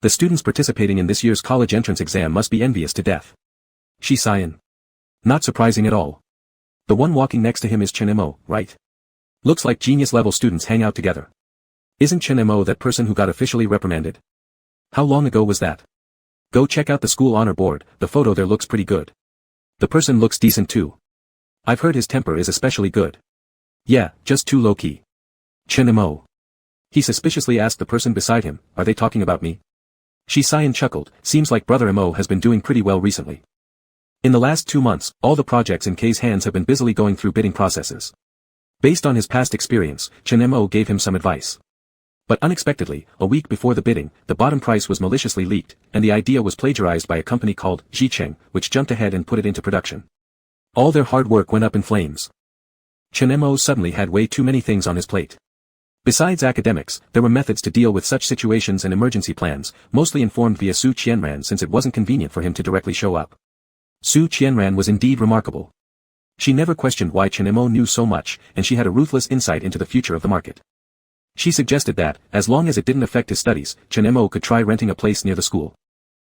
The students participating in this year's college entrance exam must be envious to death." Shi Xian. Not surprising at all. The one walking next to him is Chen Mo, right? Looks like genius-level students hang out together. Isn't Chen Mo that person who got officially reprimanded? How long ago was that? Go check out the school honor board, the photo there looks pretty good. The person looks decent too. I've heard his temper is especially good. Yeah, just too low-key. Chen Mo. He suspiciously asked the person beside him, "Are they talking about me?" Shi Xian chuckled, "Seems like Brother Mo has been doing pretty well recently. In the last 2 months, all the projects in K's hands have been busily going through bidding processes." Based on his past experience, Chen Mo gave him some advice. But unexpectedly, a week before the bidding, the bottom price was maliciously leaked, and the idea was plagiarized by a company called Zhicheng, which jumped ahead and put it into production. All their hard work went up in flames. Chen Mo suddenly had way too many things on his plate. Besides academics, there were methods to deal with such situations and emergency plans, mostly informed via Su Qianran since it wasn't convenient for him to directly show up. Su Qianran was indeed remarkable. She never questioned why Chen Mo knew so much, and she had a ruthless insight into the future of the market. She suggested that, as long as it didn't affect his studies, Chen Mo could try renting a place near the school.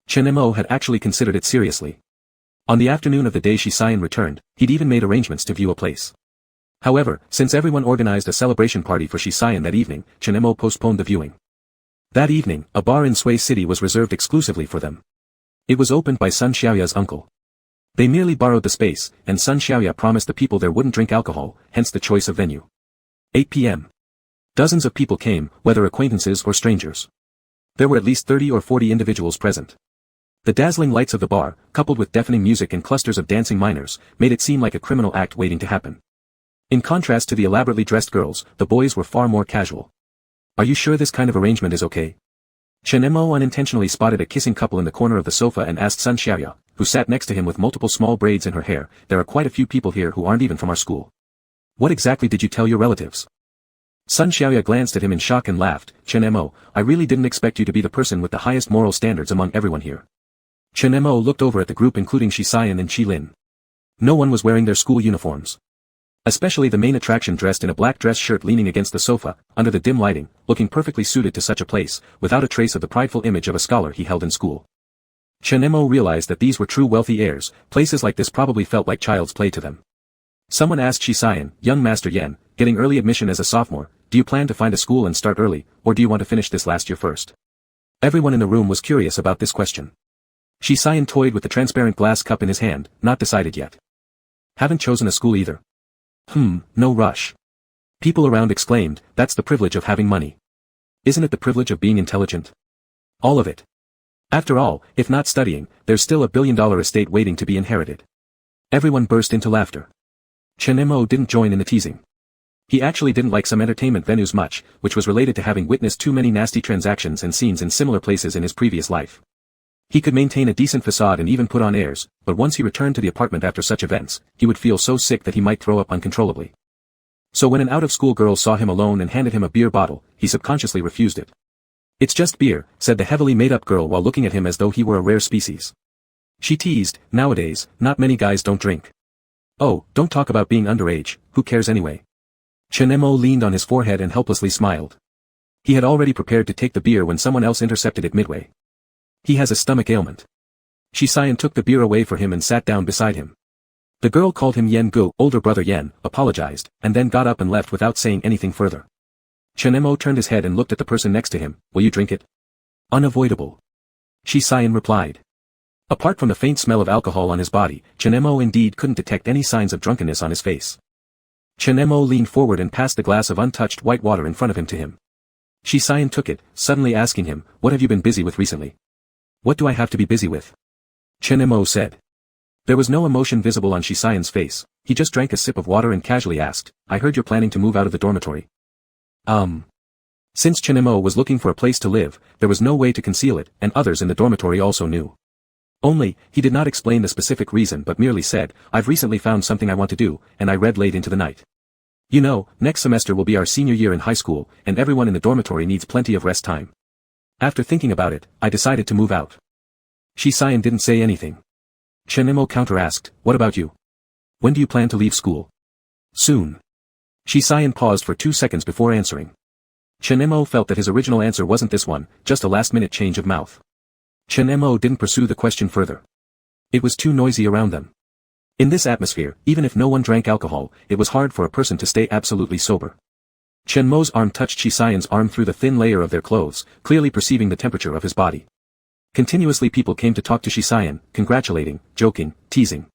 Chen Mo had actually considered it seriously. On the afternoon of the day Shi Xian returned, he'd even made arrangements to view a place. However, since everyone organized a celebration party for Shi Xian that evening, Chen Mo postponed the viewing. That evening, a bar in Sui City was reserved exclusively for them. It was opened by Sun Xiaoya's uncle. They merely borrowed the space, and Sun Xiaoya promised the people there wouldn't drink alcohol, hence the choice of venue. 8 p.m. Dozens of people came, whether acquaintances or strangers. There were at least 30 or 40 individuals present. The dazzling lights of the bar, coupled with deafening music and clusters of dancing minors, made it seem like a criminal act waiting to happen. In contrast to the elaborately dressed girls, the boys were far more casual. "Are you sure this kind of arrangement is okay?" Chen Mo unintentionally spotted a kissing couple in the corner of the sofa and asked Sun Xiaoya, who sat next to him with multiple small braids in her hair, "There are quite a few people here who aren't even from our school. What exactly did you tell your relatives?" Sun Xiaoya glanced at him in shock and laughed, "Chen Mo, I really didn't expect you to be the person with the highest moral standards among everyone here." Chen Mo looked over at the group including Shi Xian and Qi Lin. No one was wearing their school uniforms. Especially the main attraction dressed in a black dress shirt leaning against the sofa, under the dim lighting, looking perfectly suited to such a place, without a trace of the prideful image of a scholar he held in school. Chen Mo realized that these were true wealthy heirs, places like this probably felt like child's play to them. Someone asked Shi Xian, "Young Master Yan, getting early admission as a sophomore, do you plan to find a school and start early, or do you want to finish this last year first?" Everyone in the room was curious about this question. Shi Xian toyed with the transparent glass cup in his hand, not decided yet. "Haven't chosen a school either." No rush. People around exclaimed, "That's the privilege of having money. Isn't it the privilege of being intelligent? All of it. After all, if not studying, there's still a billion-dollar estate waiting to be inherited." Everyone burst into laughter. Chen Mo didn't join in the teasing. He actually didn't like some entertainment venues much, which was related to having witnessed too many nasty transactions and scenes in similar places in his previous life. He could maintain a decent facade and even put on airs, but once he returned to the apartment after such events, he would feel so sick that he might throw up uncontrollably. So when an out-of-school girl saw him alone and handed him a beer bottle, he subconsciously refused it. "It's just beer," said the heavily made-up girl while looking at him as though he were a rare species. She teased, "Nowadays, not many guys don't drink." "Oh, don't talk about being underage, who cares anyway?" Chen Mo leaned on his forehead and helplessly smiled. He had already prepared to take the beer when someone else intercepted it midway. "He has a stomach ailment." Shi Xian took the beer away for him and sat down beside him. The girl called him Yan Gu, older brother Yan, apologized, and then got up and left without saying anything further. Chen Mo turned his head and looked at the person next to him, "Will you drink it?" "Unavoidable." Shi Xian replied. Apart from the faint smell of alcohol on his body, Chen Mo indeed couldn't detect any signs of drunkenness on his face. Chen Mo leaned forward and passed the glass of untouched white water in front of him to him. Shi Xian took it, suddenly asking him, "What have you been busy with recently?" "What do I have to be busy with?" Chen Mo said. There was no emotion visible on Shi Xian's face. He just drank a sip of water and casually asked, "I heard you're planning to move out of the dormitory." Since Chen Mo was looking for a place to live, there was no way to conceal it, and others in the dormitory also knew. Only, he did not explain the specific reason but merely said, "I've recently found something I want to do, and I read late into the night." You know, next semester will be our senior year in high school, and everyone in the dormitory needs plenty of rest time. After thinking about it, I decided to move out. Shisayan didn't say anything. Chenemo counter-asked, what about you? When do you plan to leave school? Soon. Shisayan paused for 2 seconds before answering. Chenemo felt that his original answer wasn't this one, just a last-minute change of mouth. Chenemo didn't pursue the question further. It was too noisy around them. In this atmosphere, even if no one drank alcohol, it was hard for a person to stay absolutely sober. Chenmo's arm touched Shisayan's arm through the thin layer of their clothes, clearly perceiving the temperature of his body. Continuously people came to talk to Shisayan, congratulating, joking, teasing.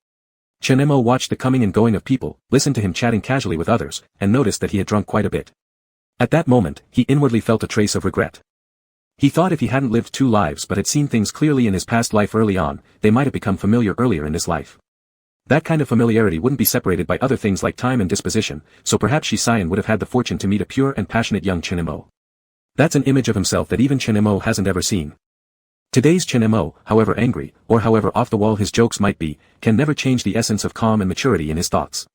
Chenemo watched the coming and going of people, listened to him chatting casually with others, and noticed that he had drunk quite a bit. At that moment, he inwardly felt a trace of regret. He thought if he hadn't lived 2 lives but had seen things clearly in his past life early on, they might have become familiar earlier in this life. That kind of familiarity wouldn't be separated by other things like time and disposition, so perhaps Shisayan would have had the fortune to meet a pure and passionate young Chenemo. That's an image of himself that even Chenemo hasn't ever seen. Today's Chenemo, however angry, or however off the wall his jokes might be, can never change the essence of calm and maturity in his thoughts.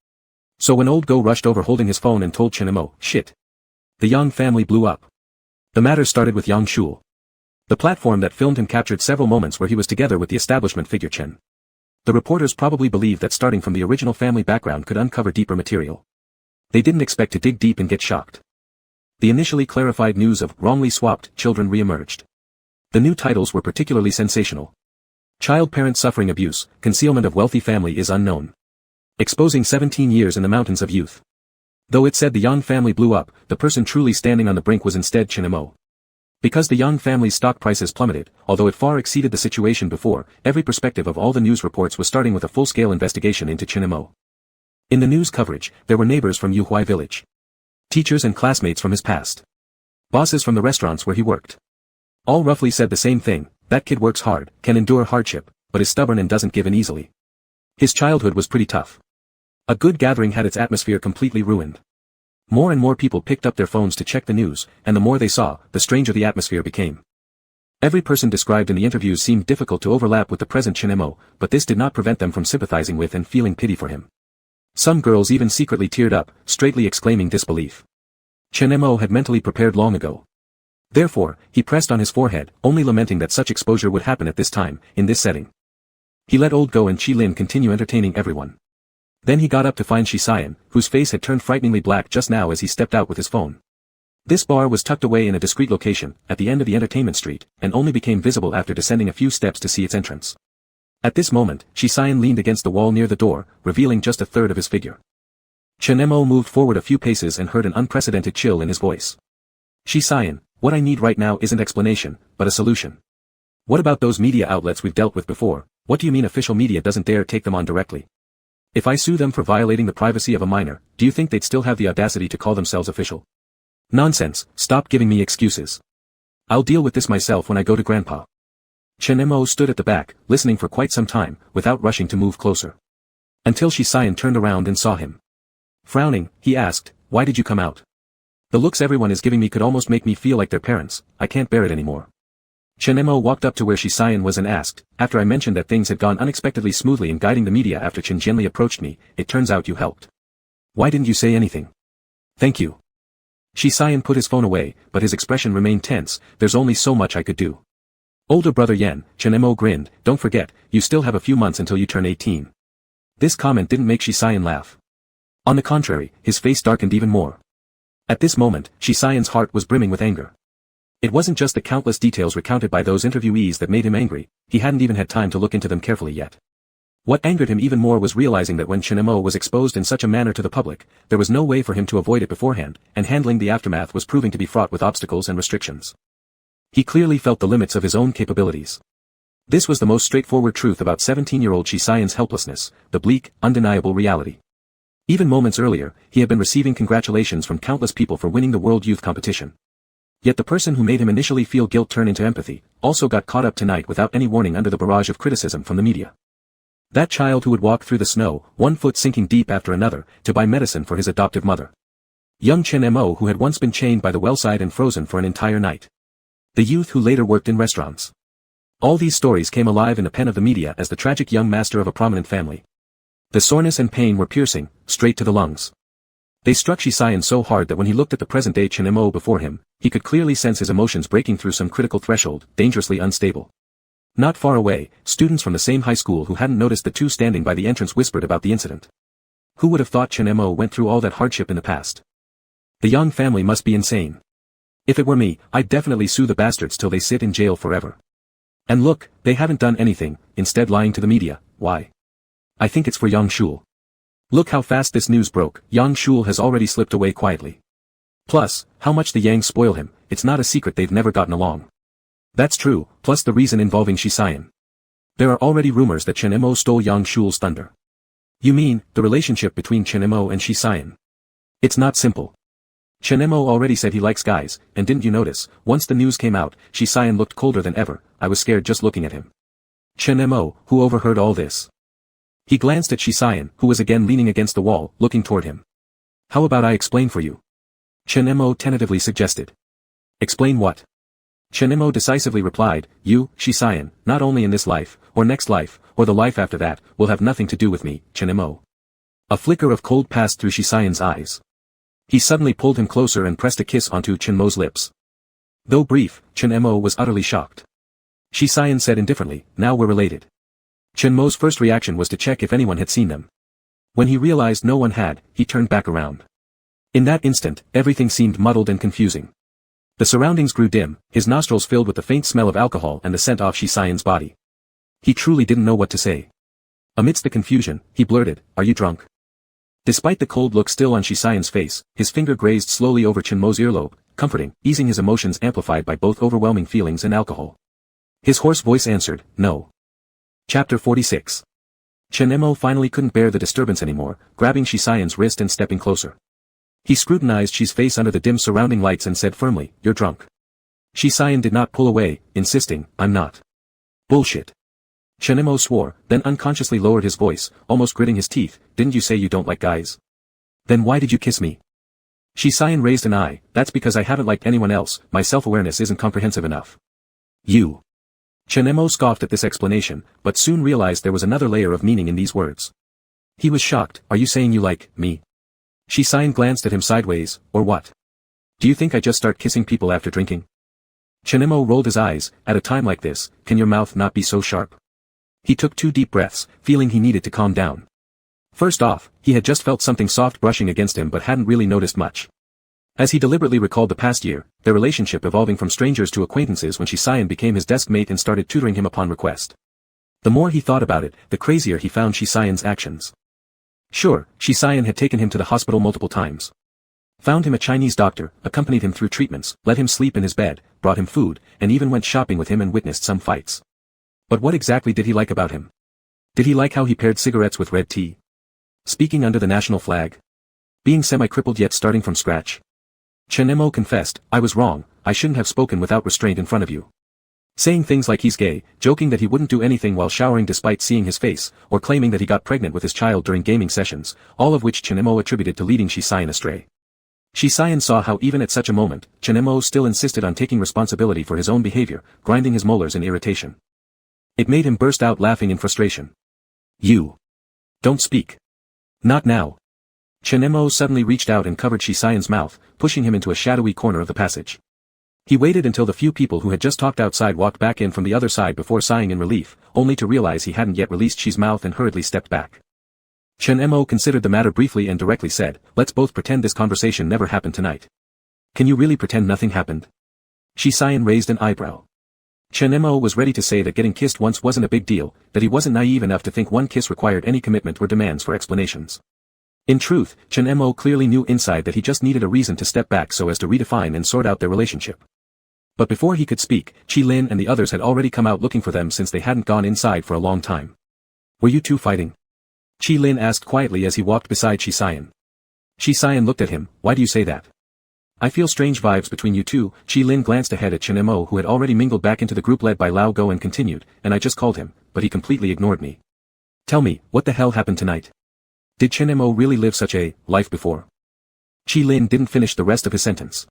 So when old Go rushed over holding his phone and told Chenemo, shit. The Yang family blew up. The matter started with Yang Shul. The platform that filmed him captured several moments where he was together with the establishment figure Chen. The reporters probably believed that starting from the original family background could uncover deeper material. They didn't expect to dig deep and get shocked. The initially clarified news of wrongly swapped children re-emerged. The new titles were particularly sensational. Child-parent suffering abuse, concealment of wealthy family is unknown. Exposing 17 years in the mountains of youth. Though it said the Yang family blew up, the person truly standing on the brink was instead Chenemo. Because the Yang family's stock prices plummeted, although it far exceeded the situation before, every perspective of all the news reports was starting with a full-scale investigation into Chenemo. In the news coverage, there were neighbors from Yuhui village. Teachers and classmates from his past. Bosses from the restaurants where he worked. All roughly said the same thing, that kid works hard, can endure hardship, but is stubborn and doesn't give in easily. His childhood was pretty tough. A good gathering had its atmosphere completely ruined. More and more people picked up their phones to check the news, and the more they saw, the stranger the atmosphere became. Every person described in the interviews seemed difficult to overlap with the present Chenemo, but this did not prevent them from sympathizing with and feeling pity for him. Some girls even secretly teared up, straightly exclaiming disbelief. Chenemo had mentally prepared long ago. Therefore, he pressed on his forehead, only lamenting that such exposure would happen at this time, in this setting. He let old Go and Chi Lin continue entertaining everyone. Then he got up to find Shisayan, whose face had turned frighteningly black just now as he stepped out with his phone. This bar was tucked away in a discreet location, at the end of the entertainment street, and only became visible after descending a few steps to see its entrance. At this moment, Shisayan leaned against the wall near the door, revealing just a third of his figure. Chenemo moved forward a few paces and heard an unprecedented chill in his voice. Shisayan, what I need right now isn't explanation, but a solution. What about those media outlets we've dealt with before? What do you mean official media doesn't dare take them on directly? If I sue them for violating the privacy of a minor, do you think they'd still have the audacity to call themselves official? Nonsense, stop giving me excuses. I'll deal with this myself when I go to Grandpa. Chenemo stood at the back, listening for quite some time, without rushing to move closer. Until Shisayan turned around and saw him. Frowning, he asked, why did you come out? The looks everyone is giving me could almost make me feel like their parents, I can't bear it anymore. Chenemo walked up to where Shisayan was and asked, after I mentioned that things had gone unexpectedly smoothly in guiding the media after Chen Jianli approached me, it turns out you helped. Why didn't you say anything? Thank you. Shisayan put his phone away, but his expression remained tense, there's only so much I could do. Older brother Yan, Chenemo grinned, don't forget, you still have a few months until you turn 18. This comment didn't make Shisayan laugh. On the contrary, his face darkened even more. At this moment, Shisayan's heart was brimming with anger. It wasn't just the countless details recounted by those interviewees that made him angry, he hadn't even had time to look into them carefully yet. What angered him even more was realizing that when Chenemo was exposed in such a manner to the public, there was no way for him to avoid it beforehand, and handling the aftermath was proving to be fraught with obstacles and restrictions. He clearly felt the limits of his own capabilities. This was the most straightforward truth about 17-year-old Shisayan's helplessness, the bleak, undeniable reality. Even moments earlier, he had been receiving congratulations from countless people for winning the World Youth Competition. Yet the person who made him initially feel guilt turn into empathy, also got caught up tonight without any warning under the barrage of criticism from the media. That child who would walk through the snow, one foot sinking deep after another, to buy medicine for his adoptive mother. Young Chenemo who had once been chained by the wellside and frozen for an entire night. The youth who later worked in restaurants. All these stories came alive in the pen of the media as the tragic young master of a prominent family. The soreness and pain were piercing, straight to the lungs. They struck Shisayan so hard that when he looked at the present-day Chen Mo before him, he could clearly sense his emotions breaking through some critical threshold, dangerously unstable. Not far away, students from the same high school who hadn't noticed the two standing by the entrance whispered about the incident. Who would have thought Chen Mo went through all that hardship in the past? The Yang family must be insane. If it were me, I'd definitely sue the bastards till they sit in jail forever. And look, they haven't done anything, instead lying to the media. Why? I think it's for Yang Shul. Look how fast this news broke. Yang Shul has already slipped away quietly. Plus, how much the Yangs spoil him, it's not a secret they've never gotten along. That's true, plus the reason involving Shisayan. There are already rumors that Chen Mo stole Yang Shul's thunder. You mean, the relationship between Chen Mo and Shisayan? It's not simple. Chen Mo already said he likes guys, and didn't you notice, once the news came out, Shisayan looked colder than ever. I was scared just looking at him. Chen Mo, who overheard all this? He glanced at Shisayan, who was again leaning against the wall, looking toward him. How about I explain for you? Chen Mo tentatively suggested. Explain what? Chen Mo decisively replied, you, Shisayan, not only in this life, or next life, or the life after that, will have nothing to do with me, Chen Mo. A flicker of cold passed through Shisayan's eyes. He suddenly pulled him closer and pressed a kiss onto Chen Mo's lips. Though brief, Chen Mo was utterly shocked. Shisayan said indifferently, now we're related. Chen Mo's first reaction was to check if anyone had seen them. When he realized no one had, he turned back around. In that instant, everything seemed muddled and confusing. The surroundings grew dim, his nostrils filled with the faint smell of alcohol and the scent off Shisayan's body. He truly didn't know what to say. Amidst the confusion, he blurted, are you drunk? Despite the cold look still on Shisayan's face, his finger grazed slowly over Chen Mo's earlobe, comforting, easing his emotions amplified by both overwhelming feelings and alcohol. His hoarse voice answered, no. Chapter 46. Chen Mo finally couldn't bear the disturbance anymore, grabbing Shisayan's wrist and stepping closer. He scrutinized Shi's face under the dim surrounding lights and said firmly, you're drunk. Shisayan did not pull away, insisting, I'm not. Bullshit. Chen Mo swore, then unconsciously lowered his voice, almost gritting his teeth, didn't you say you don't like guys? Then why did you kiss me? Shisayan raised an eye, that's because I haven't liked anyone else, my self-awareness isn't comprehensive enough. You. Chen Mo scoffed at this explanation, but soon realized there was another layer of meaning in these words. He was shocked, are you saying you like me? Shisayan glanced at him sideways, or what? Do you think I just start kissing people after drinking? Chen Mo rolled his eyes, at a time like this, can your mouth not be so sharp? He took 2 deep breaths, feeling he needed to calm down. First off, he had just felt something soft brushing against him but hadn't really noticed much. As he deliberately recalled the past year, their relationship evolving from strangers to acquaintances when Shisayan became his desk mate and started tutoring him upon request. The more he thought about it, the crazier he found Shisayan's actions. Sure, Shisayan had taken him to the hospital multiple times. Found him a Chinese doctor, accompanied him through treatments, let him sleep in his bed, brought him food, and even went shopping with him and witnessed some fights. But what exactly did he like about him? Did he like how he paired cigarettes with red tea? Speaking under the national flag? Being semi-crippled yet starting from scratch? Chen Mo confessed, I was wrong, I shouldn't have spoken without restraint in front of you. Saying things like he's gay, joking that he wouldn't do anything while showering despite seeing his face, or claiming that he got pregnant with his child during gaming sessions, all of which Chen Mo attributed to leading Shisayan astray. Shisayan saw how even at such a moment, Chen Mo still insisted on taking responsibility for his own behavior, grinding his molars in irritation. It made him burst out laughing in frustration. You. Don't speak. Not now. Chen Mo suddenly reached out and covered Shisayan's mouth, pushing him into a shadowy corner of the passage. He waited until the few people who had just talked outside walked back in from the other side before sighing in relief, only to realize he hadn't yet released Shi's mouth and hurriedly stepped back. Chen Mo considered the matter briefly and directly said, let's both pretend this conversation never happened tonight. Can you really pretend nothing happened? Shisayan raised an eyebrow. Chen Mo was ready to say that getting kissed once wasn't a big deal, that he wasn't naive enough to think one kiss required any commitment or demands for explanations. In truth, Chen Mo clearly knew inside that he just needed a reason to step back so as to redefine and sort out their relationship. But before he could speak, Qi Lin and the others had already come out looking for them since they hadn't gone inside for a long time. Were you two fighting? Qi Lin asked quietly as he walked beside Shisayan. Shisayan looked at him, why do you say that? I feel strange vibes between you two. Qi Lin glanced ahead at Chen Mo who had already mingled back into the group led by Lao Go and continued, and I just called him, but he completely ignored me. Tell me, what the hell happened tonight? Did Chen Mo really live such a life before? Qi Lin didn't finish the rest of his sentence.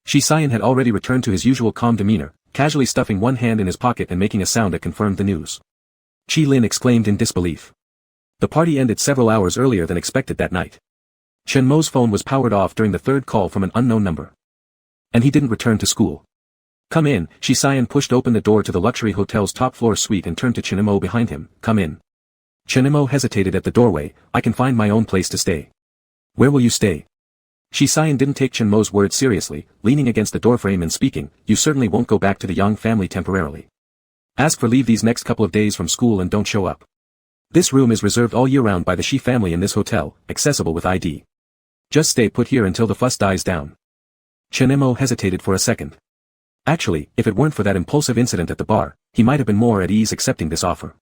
Shisayan had already returned to his usual calm demeanor, casually stuffing one hand in his pocket and making a sound that confirmed the news. Qi Lin exclaimed in disbelief. The party ended several hours earlier than expected that night. Chen Mo's phone was powered off during the third call from an unknown number. And he didn't return to school. Come in, Shi Xian pushed open the door to the luxury hotel's top-floor suite and turned to Chen Mo behind him. Come in. Chen Mo hesitated at the doorway. I can find my own place to stay. Where will you stay? Shi Xian didn't take Chen Mo's words seriously, leaning against the doorframe and speaking, you certainly won't go back to the Yang family temporarily. Ask for leave these next couple of days from school and don't show up. This room is reserved all year round by the Shi family in this hotel, accessible with ID. Just stay put here until the fuss dies down. Chen Mo hesitated for a second. Actually, if it weren't for that impulsive incident at the bar, he might have been more at ease accepting this offer.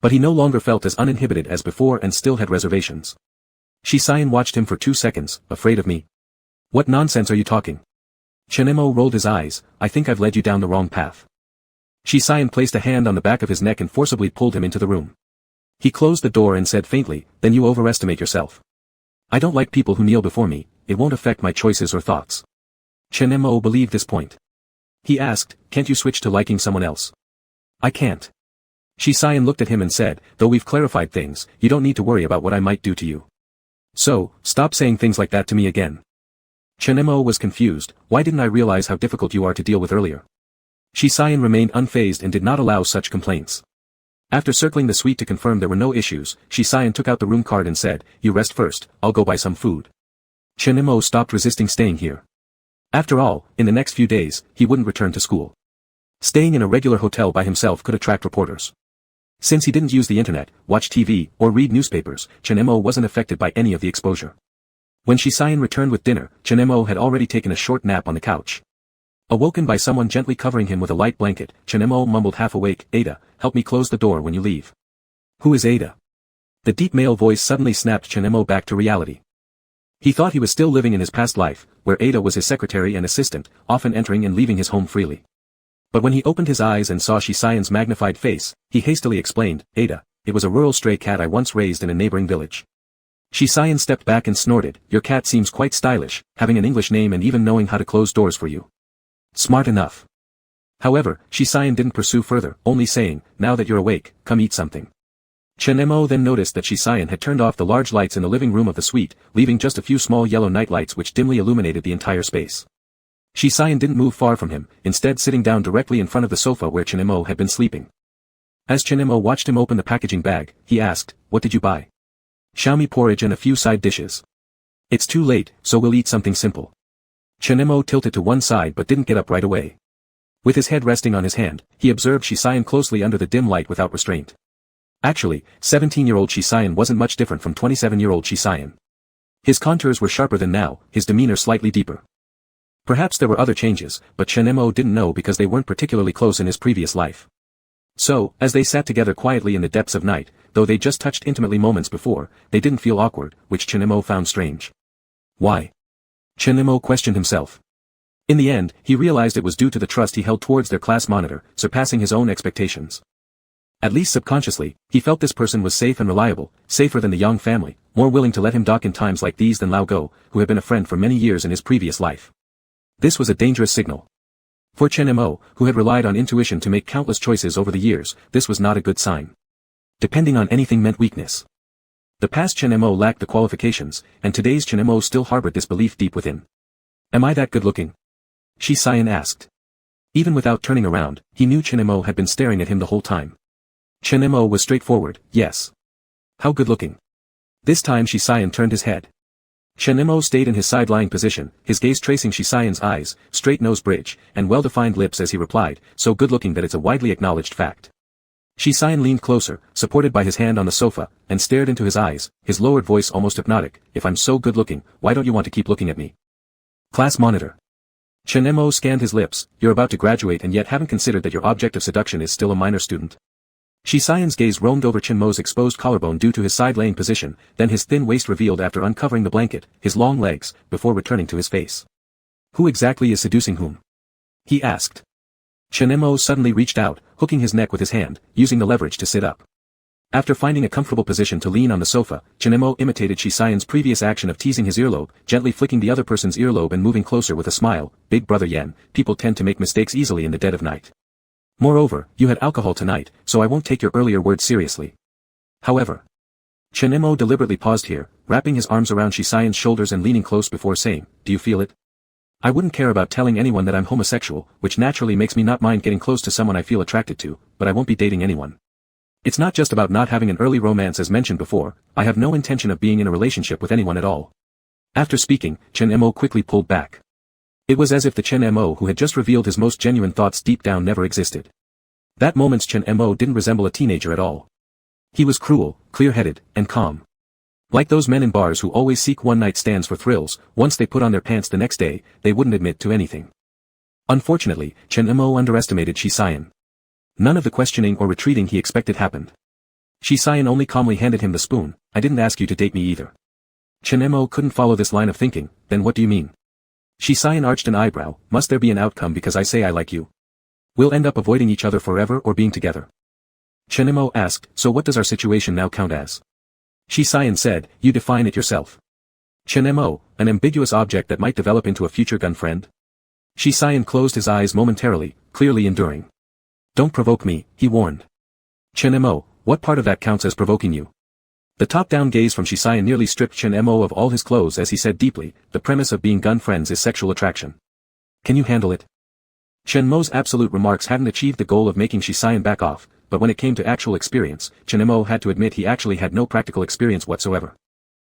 But he no longer felt as uninhibited as before and still had reservations. Shi Xian watched him for 2 seconds, afraid of me? What nonsense are you talking? Chen Mo rolled his eyes, I think I've led you down the wrong path. Shi Xian placed a hand on the back of his neck and forcibly pulled him into the room. He closed the door and said faintly, then you overestimate yourself. I don't like people who kneel before me, it won't affect my choices or thoughts. Chen Mo believed this point. He asked, can't you switch to liking someone else? I can't. Shi Xian looked at him and said, though we've clarified things, you don't need to worry about what I might do to you. So, stop saying things like that to me again. Chen Mo was confused, why didn't I realize how difficult you are to deal with earlier? Shi Xian remained unfazed and did not allow such complaints. After circling the suite to confirm there were no issues, Shi Xian took out the room card and said, you rest first, I'll go buy some food. Chen Mo stopped resisting staying here. After all, in the next few days, he wouldn't return to school. Staying in a regular hotel by himself could attract reporters. Since he didn't use the internet, watch TV, or read newspapers, Chen Mo wasn't affected by any of the exposure. When Shi Xian returned with dinner, Chen Mo had already taken a short nap on the couch. Awoken by someone gently covering him with a light blanket, Chen Mo mumbled half awake, Ada, help me close the door when you leave. Who is Ada? The deep male voice suddenly snapped Chen Mo back to reality. He thought he was still living in his past life, where Ada was his secretary and assistant, often entering and leaving his home freely. But when he opened his eyes and saw Shi Xian's magnified face, he hastily explained, Ada, it was a rural stray cat I once raised in a neighboring village. Shi Xian stepped back and snorted, your cat seems quite stylish, having an English name and even knowing how to close doors for you. Smart enough. However, Shi Xian didn't pursue further, only saying, now that you're awake, come eat something. Chen Mo then noticed that Shi Xian had turned off the large lights in the living room of the suite, leaving just a few small yellow night lights which dimly illuminated the entire space. Shi Xian didn't move far from him, instead sitting down directly in front of the sofa where Chen Mo had been sleeping. As Chen Mo watched him open the packaging bag, he asked, what did you buy? Xiaomi porridge and a few side dishes. It's too late, so we'll eat something simple. Chen Mo tilted to one side but didn't get up right away. With his head resting on his hand, he observed Shi Xian closely under the dim light without restraint. Actually, 17-year-old Shi Xian wasn't much different from 27-year-old Shi Xian. His contours were sharper than now, his demeanor slightly deeper. Perhaps there were other changes, but Chen Mo didn't know because they weren't particularly close in his previous life. So, as they sat together quietly in the depths of night, though they just touched intimately moments before, they didn't feel awkward, which Chen Mo found strange. Why? Chen Mo questioned himself. In the end, he realized it was due to the trust he held towards their class monitor, surpassing his own expectations. At least subconsciously, he felt this person was safe and reliable, safer than the Yang family, more willing to let him dock in times like these than Lao Go, who had been a friend for many years in his previous life. This was a dangerous signal. For Chen Mo, who had relied on intuition to make countless choices over the years, this was not a good sign. Depending on anything meant weakness. The past Chen Mo lacked the qualifications, and today's Chen Mo still harbored this belief deep within. Am I that good looking? Shi Xian asked. Even without turning around, he knew Chen Mo had been staring at him the whole time. Chen Mo was straightforward, yes. How good looking. This time Shi Xian turned his head. Chen Mo stayed in his side-lying position, his gaze tracing Shi Xian's eyes, straight nose bridge, and well-defined lips as he replied, so good-looking that it's a widely acknowledged fact. Shi Xian leaned closer, supported by his hand on the sofa, and stared into his eyes, his lowered voice almost hypnotic, if I'm so good-looking, why don't you want to keep looking at me? Class monitor. Chen Mo scanned his lips, you're about to graduate and yet haven't considered that your object of seduction is still a minor student. Shi Xian's gaze roamed over Chen Mo's exposed collarbone due to his side-laying position, then his thin waist revealed after uncovering the blanket, his long legs, before returning to his face. Who exactly is seducing whom? He asked. Chen Mo suddenly reached out, hooking his neck with his hand, using the leverage to sit up. After finding a comfortable position to lean on the sofa, Chen Mo imitated Shi Xian's previous action of teasing his earlobe, gently flicking the other person's earlobe and moving closer with a smile, Big Brother Yan, people tend to make mistakes easily in the dead of night. Moreover, you had alcohol tonight, so I won't take your earlier words seriously. However. Chen Mo deliberately paused here, wrapping his arms around Shisayan's shoulders and leaning close before saying, "Do you feel it? I wouldn't care about telling anyone that I'm homosexual, which naturally makes me not mind getting close to someone I feel attracted to, but I won't be dating anyone. It's not just about not having an early romance as mentioned before, I have no intention of being in a relationship with anyone at all." After speaking, Chen Mo quickly pulled back. It was as if the Chen Mo who had just revealed his most genuine thoughts deep down never existed. That moment's Chen Mo didn't resemble a teenager at all. He was cruel, clear-headed, and calm. Like those men in bars who always seek one-night stands for thrills, once they put on their pants the next day, they wouldn't admit to anything. Unfortunately, Chen Mo underestimated Shisayan. None of the questioning or retreating he expected happened. Shisayan only calmly handed him the spoon. "I didn't ask you to date me either." Chen Mo couldn't follow this line of thinking. "Then what do you mean?" Shisayan arched an eyebrow. "Must there be an outcome because I say I like you? We'll end up avoiding each other forever or being together?" Chen Mo asked, "So what does our situation now count as?" Shisayan said, "You define it yourself." Chen Mo, an ambiguous object that might develop into a future gun friend? Shisayan closed his eyes momentarily, clearly enduring. "Don't provoke me," he warned. "Chen Mo, what part of that counts as provoking you?" The top-down gaze from Shisayan nearly stripped Chen Mo of all his clothes as he said deeply, "The premise of being gun friends is sexual attraction. Can you handle it?" Chen Mo's absolute remarks hadn't achieved the goal of making Shisayan back off, but when it came to actual experience, Chen Mo had to admit he actually had no practical experience whatsoever.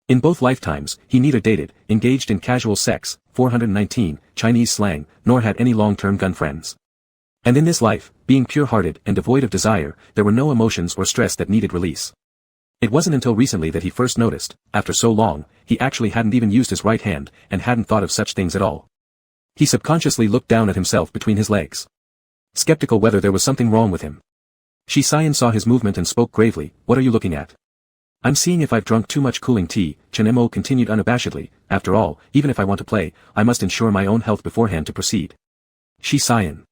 In both lifetimes, he neither dated, engaged in casual sex, 419, Chinese slang, nor had any long-term gun friends. And in this life, being pure-hearted and devoid of desire, there were no emotions or stress that needed release. It wasn't until recently that he first noticed, after so long, he actually hadn't even used his right hand, and hadn't thought of such things at all. He subconsciously looked down at himself between his legs, skeptical whether there was something wrong with him. Shisayan saw his movement and spoke gravely, "What are you looking at?" "I'm seeing if I've drunk too much cooling tea," Chen Mo continued unabashedly. "After all, even if I want to play, I must ensure my own health beforehand to proceed." Shisayan.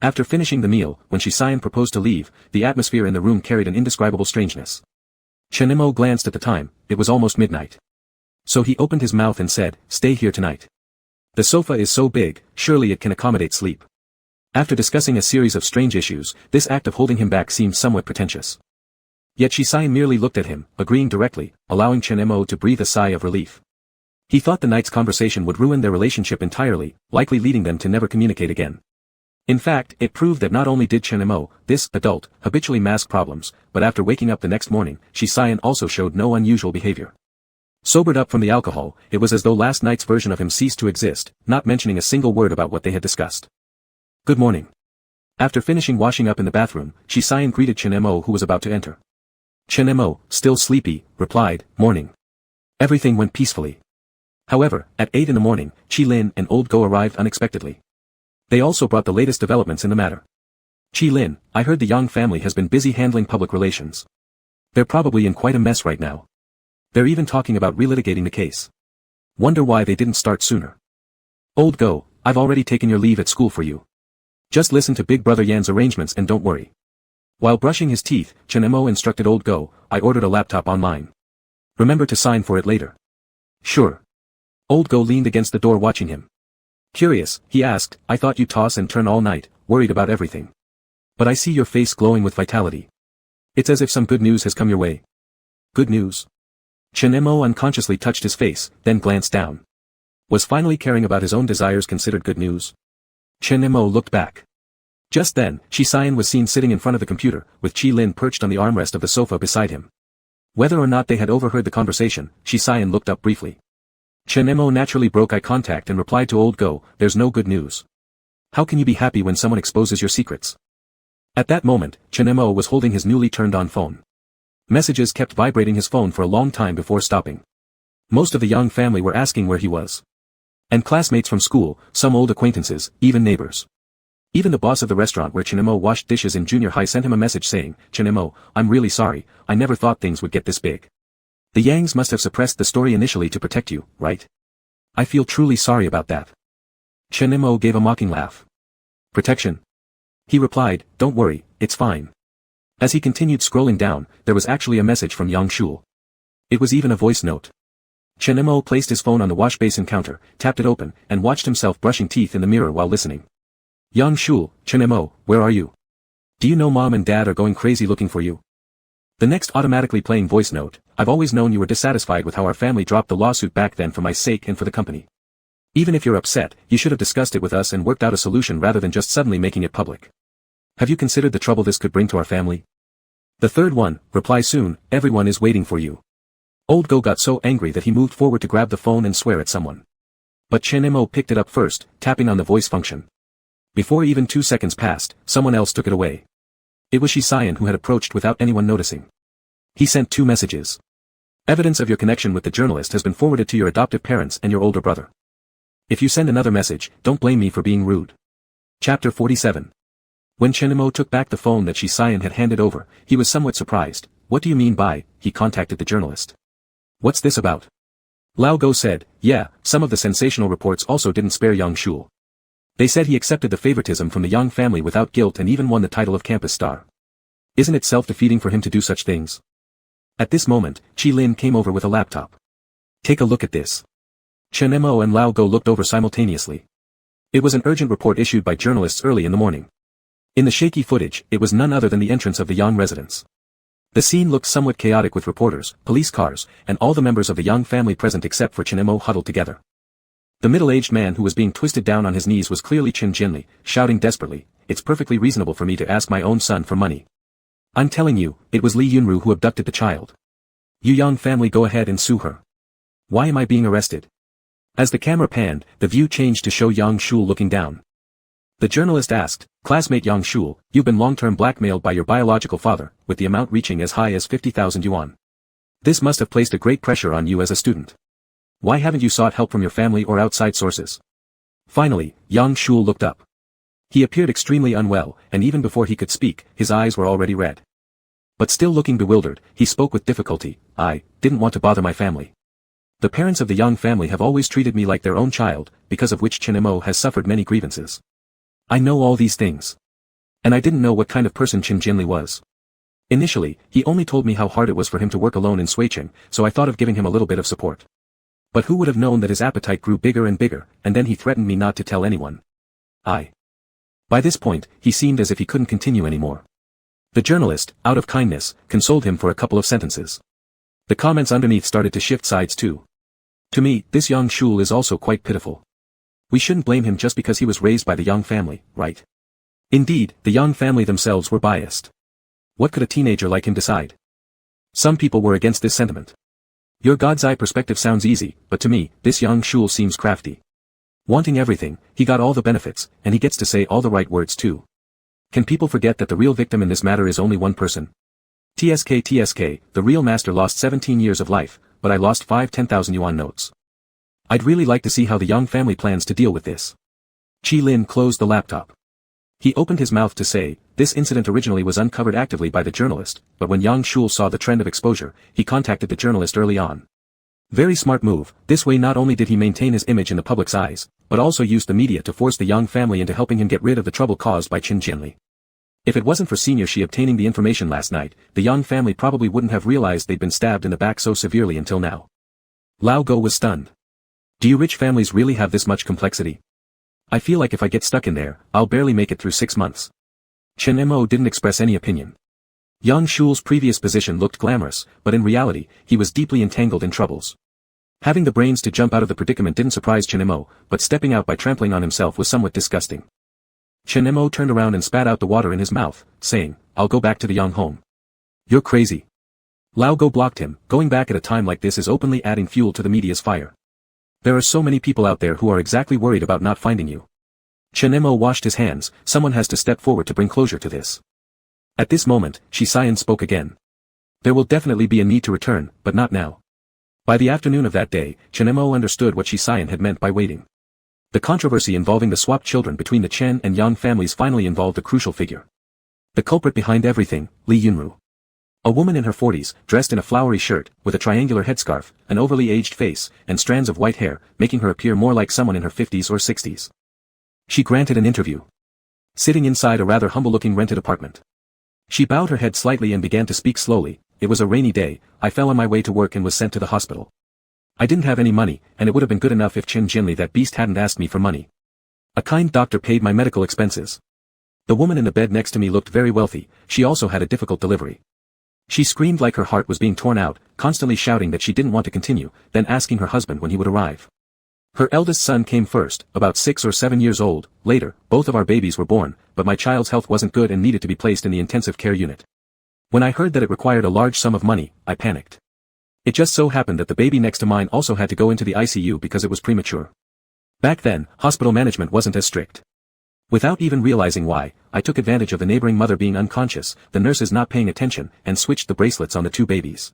After finishing the meal, when Shisayan proposed to leave, the atmosphere in the room carried an indescribable strangeness. Chen Mo glanced at the time. It was almost midnight. So he opened his mouth and said, "Stay here tonight. The sofa is so big, surely it can accommodate sleep." After discussing a series of strange issues, this act of holding him back seemed somewhat pretentious. Yet Shisayan merely looked at him, agreeing directly, allowing Chen Mo to breathe a sigh of relief. He thought the night's conversation would ruin their relationship entirely, likely leading them to never communicate again. In fact, it proved that not only did Chen Mo, this adult, habitually mask problems, but after waking up the next morning, Shisayan also showed no unusual behavior. Sobered up from the alcohol, it was as though last night's version of him ceased to exist, not mentioning a single word about what they had discussed. "Good morning." After finishing washing up in the bathroom, Shisayan greeted Chen Mo who was about to enter. Chen Mo, still sleepy, replied, "Morning." Everything went peacefully. However, at 8 in the morning, Qi Lin and Old Go arrived unexpectedly. They also brought the latest developments in the matter. "Qi Lin, I heard the Yang family has been busy handling public relations. They're probably in quite a mess right now. They're even talking about relitigating the case. Wonder why they didn't start sooner." "Old Go, I've already taken your leave at school for you. Just listen to Big Brother Yan's arrangements and don't worry." While brushing his teeth, Chen Mo instructed Old Go, "I ordered a laptop online. Remember to sign for it later." "Sure." Old Go leaned against the door watching him. Curious, he asked, "I thought you toss and turn all night, worried about everything. But I see your face glowing with vitality. It's as if some good news has come your way." "Good news?" Chen Mo unconsciously touched his face, then glanced down. Was finally caring about his own desires considered good news? Chen Mo looked back. Just then, Shisayan was seen sitting in front of the computer, with Qi Lin perched on the armrest of the sofa beside him. Whether or not they had overheard the conversation, Shisayan looked up briefly. Chen Mo naturally broke eye contact and replied to Old Go, "There's no good news. How can you be happy when someone exposes your secrets?" At that moment, Chen Mo was holding his newly turned-on phone. Messages kept vibrating his phone for a long time before stopping. Most of the Yang family were asking where he was. And classmates from school, some old acquaintances, even neighbors. Even the boss of the restaurant where Chen Mo washed dishes in junior high sent him a message saying, "Chen Mo, I'm really sorry, I never thought things would get this big. The Yangs must have suppressed the story initially to protect you, right? I feel truly sorry about that." Chen Mo gave a mocking laugh. "Protection?" He replied, "Don't worry, it's fine." As he continued scrolling down, there was actually a message from Yang Shul. It was even a voice note. Chen Mo placed his phone on the wash basin counter, tapped it open, and watched himself brushing teeth in the mirror while listening. "Yang Shul, Chen Mo, where are you? Do you know Mom and Dad are going crazy looking for you? The next automatically playing voice note, I've always known you were dissatisfied with how our family dropped the lawsuit back then for my sake and for the company. Even if you're upset, you should have discussed it with us and worked out a solution rather than just suddenly making it public. Have you considered the trouble this could bring to our family? The third one, reply soon, everyone is waiting for you. Old Go got so angry that he moved forward to grab the phone and swear at someone. But Chen Mo picked it up first, tapping on the voice function. Before even 2 seconds passed, someone else took it away. It was Shi Xian who had approached without anyone noticing. He sent 2 messages. Evidence of your connection with the journalist has been forwarded to your adoptive parents and your older brother. If you send another message, don't blame me for being rude. Chapter 47. When Chen Mo took back the phone that Shi Xian had handed over, he was somewhat surprised. What do you mean by, he contacted the journalist. What's this about? Lao Go said, yeah, some of the sensational reports also didn't spare Yang Shul. They said he accepted the favoritism from the Yang family without guilt and even won the title of campus star. Isn't it self-defeating for him to do such things? At this moment, Qi Lin came over with a laptop. Take a look at this. Chen Mo and Lao Go looked over simultaneously. It was an urgent report issued by journalists early in the morning. In the shaky footage, it was none other than the entrance of the Yang residence. The scene looked somewhat chaotic with reporters, police cars, and all the members of the Yang family present except for Chen Mo huddled together. The middle-aged man who was being twisted down on his knees was clearly Chen Jinli, shouting desperately, it's perfectly reasonable for me to ask my own son for money. I'm telling you, it was Li Yunru who abducted the child. You Yang family go ahead and sue her. Why am I being arrested? As the camera panned, the view changed to show Yang Shul looking down. The journalist asked, classmate Yang Shul, you've been long-term blackmailed by your biological father, with the amount reaching as high as 50,000 yuan. This must have placed a great pressure on you as a student. Why haven't you sought help from your family or outside sources? Finally, Yang Shul looked up. He appeared extremely unwell, and even before he could speak, his eyes were already red. But still looking bewildered, he spoke with difficulty, I didn't want to bother my family. The parents of the Yang family have always treated me like their own child, because of which Chen Mo has suffered many grievances. I know all these things. And I didn't know what kind of person Chen Jinli was. Initially, he only told me how hard it was for him to work alone in Suicheng, so I thought of giving him a little bit of support. But who would have known that his appetite grew bigger and bigger, and then he threatened me not to tell anyone. By this point, he seemed as if he couldn't continue anymore. The journalist, out of kindness, consoled him for a couple of sentences. The comments underneath started to shift sides too. To me, this Yang Shul is also quite pitiful. We shouldn't blame him just because he was raised by the Yang family, right? Indeed, the Yang family themselves were biased. What could a teenager like him decide? Some people were against this sentiment. Your God's eye perspective sounds easy, but to me, this Yang Shul seems crafty. Wanting everything, he got all the benefits, and he gets to say all the right words too. Can people forget that the real victim in this matter is only one person? TSK, the real master lost 17 years of life, but I lost 5 10,000 yuan notes. I'd really like to see how the Yang family plans to deal with this. Qi Lin closed the laptop. He opened his mouth to say, this incident originally was uncovered actively by the journalist, but when Yang Shul saw the trend of exposure, he contacted the journalist early on. Very smart move, this way not only did he maintain his image in the public's eyes, but also used the media to force the Yang family into helping him get rid of the trouble caused by Chen Jinli. If it wasn't for Senior Shi obtaining the information last night, the Yang family probably wouldn't have realized they'd been stabbed in the back so severely until now. Lao Go was stunned. Do you rich families really have this much complexity? I feel like if I get stuck in there, I'll barely make it through 6 months. Chen Mo didn't express any opinion. Yang Shul's previous position looked glamorous, but in reality, he was deeply entangled in troubles. Having the brains to jump out of the predicament didn't surprise Chen Mo, but stepping out by trampling on himself was somewhat disgusting. Chen Mo turned around and spat out the water in his mouth, saying, I'll go back to the Yang home. You're crazy. Lao Go blocked him, going back at a time like this is openly adding fuel to the media's fire. There are so many people out there who are exactly worried about not finding you. Chen Mo washed his hands, someone has to step forward to bring closure to this. At this moment, Shi Xian spoke again. There will definitely be a need to return, but not now. By the afternoon of that day, Chen Mo understood what Shi Xian had meant by waiting. The controversy involving the swapped children between the Chen and Yang families finally involved a crucial figure. The culprit behind everything, Li Yunru. A woman in her 40s, dressed in a flowery shirt, with a triangular headscarf, an overly aged face, and strands of white hair, making her appear more like someone in her 50s or 60s. She granted an interview. Sitting inside a rather humble-looking rented apartment. She bowed her head slightly and began to speak slowly. It was a rainy day, I fell on my way to work and was sent to the hospital. I didn't have any money, and it would have been good enough if Chen Jinli that beast hadn't asked me for money. A kind doctor paid my medical expenses. The woman in the bed next to me looked very wealthy, she also had a difficult delivery. She screamed like her heart was being torn out, constantly shouting that she didn't want to continue, then asking her husband when he would arrive. Her eldest son came first, about 6 or 7 years old. Later, both of our babies were born, but my child's health wasn't good and needed to be placed in the intensive care unit. When I heard that it required a large sum of money, I panicked. It just so happened that the baby next to mine also had to go into the ICU because it was premature. Back then, hospital management wasn't as strict. Without even realizing why, I took advantage of the neighboring mother being unconscious, the nurses not paying attention, and switched the bracelets on the 2 babies.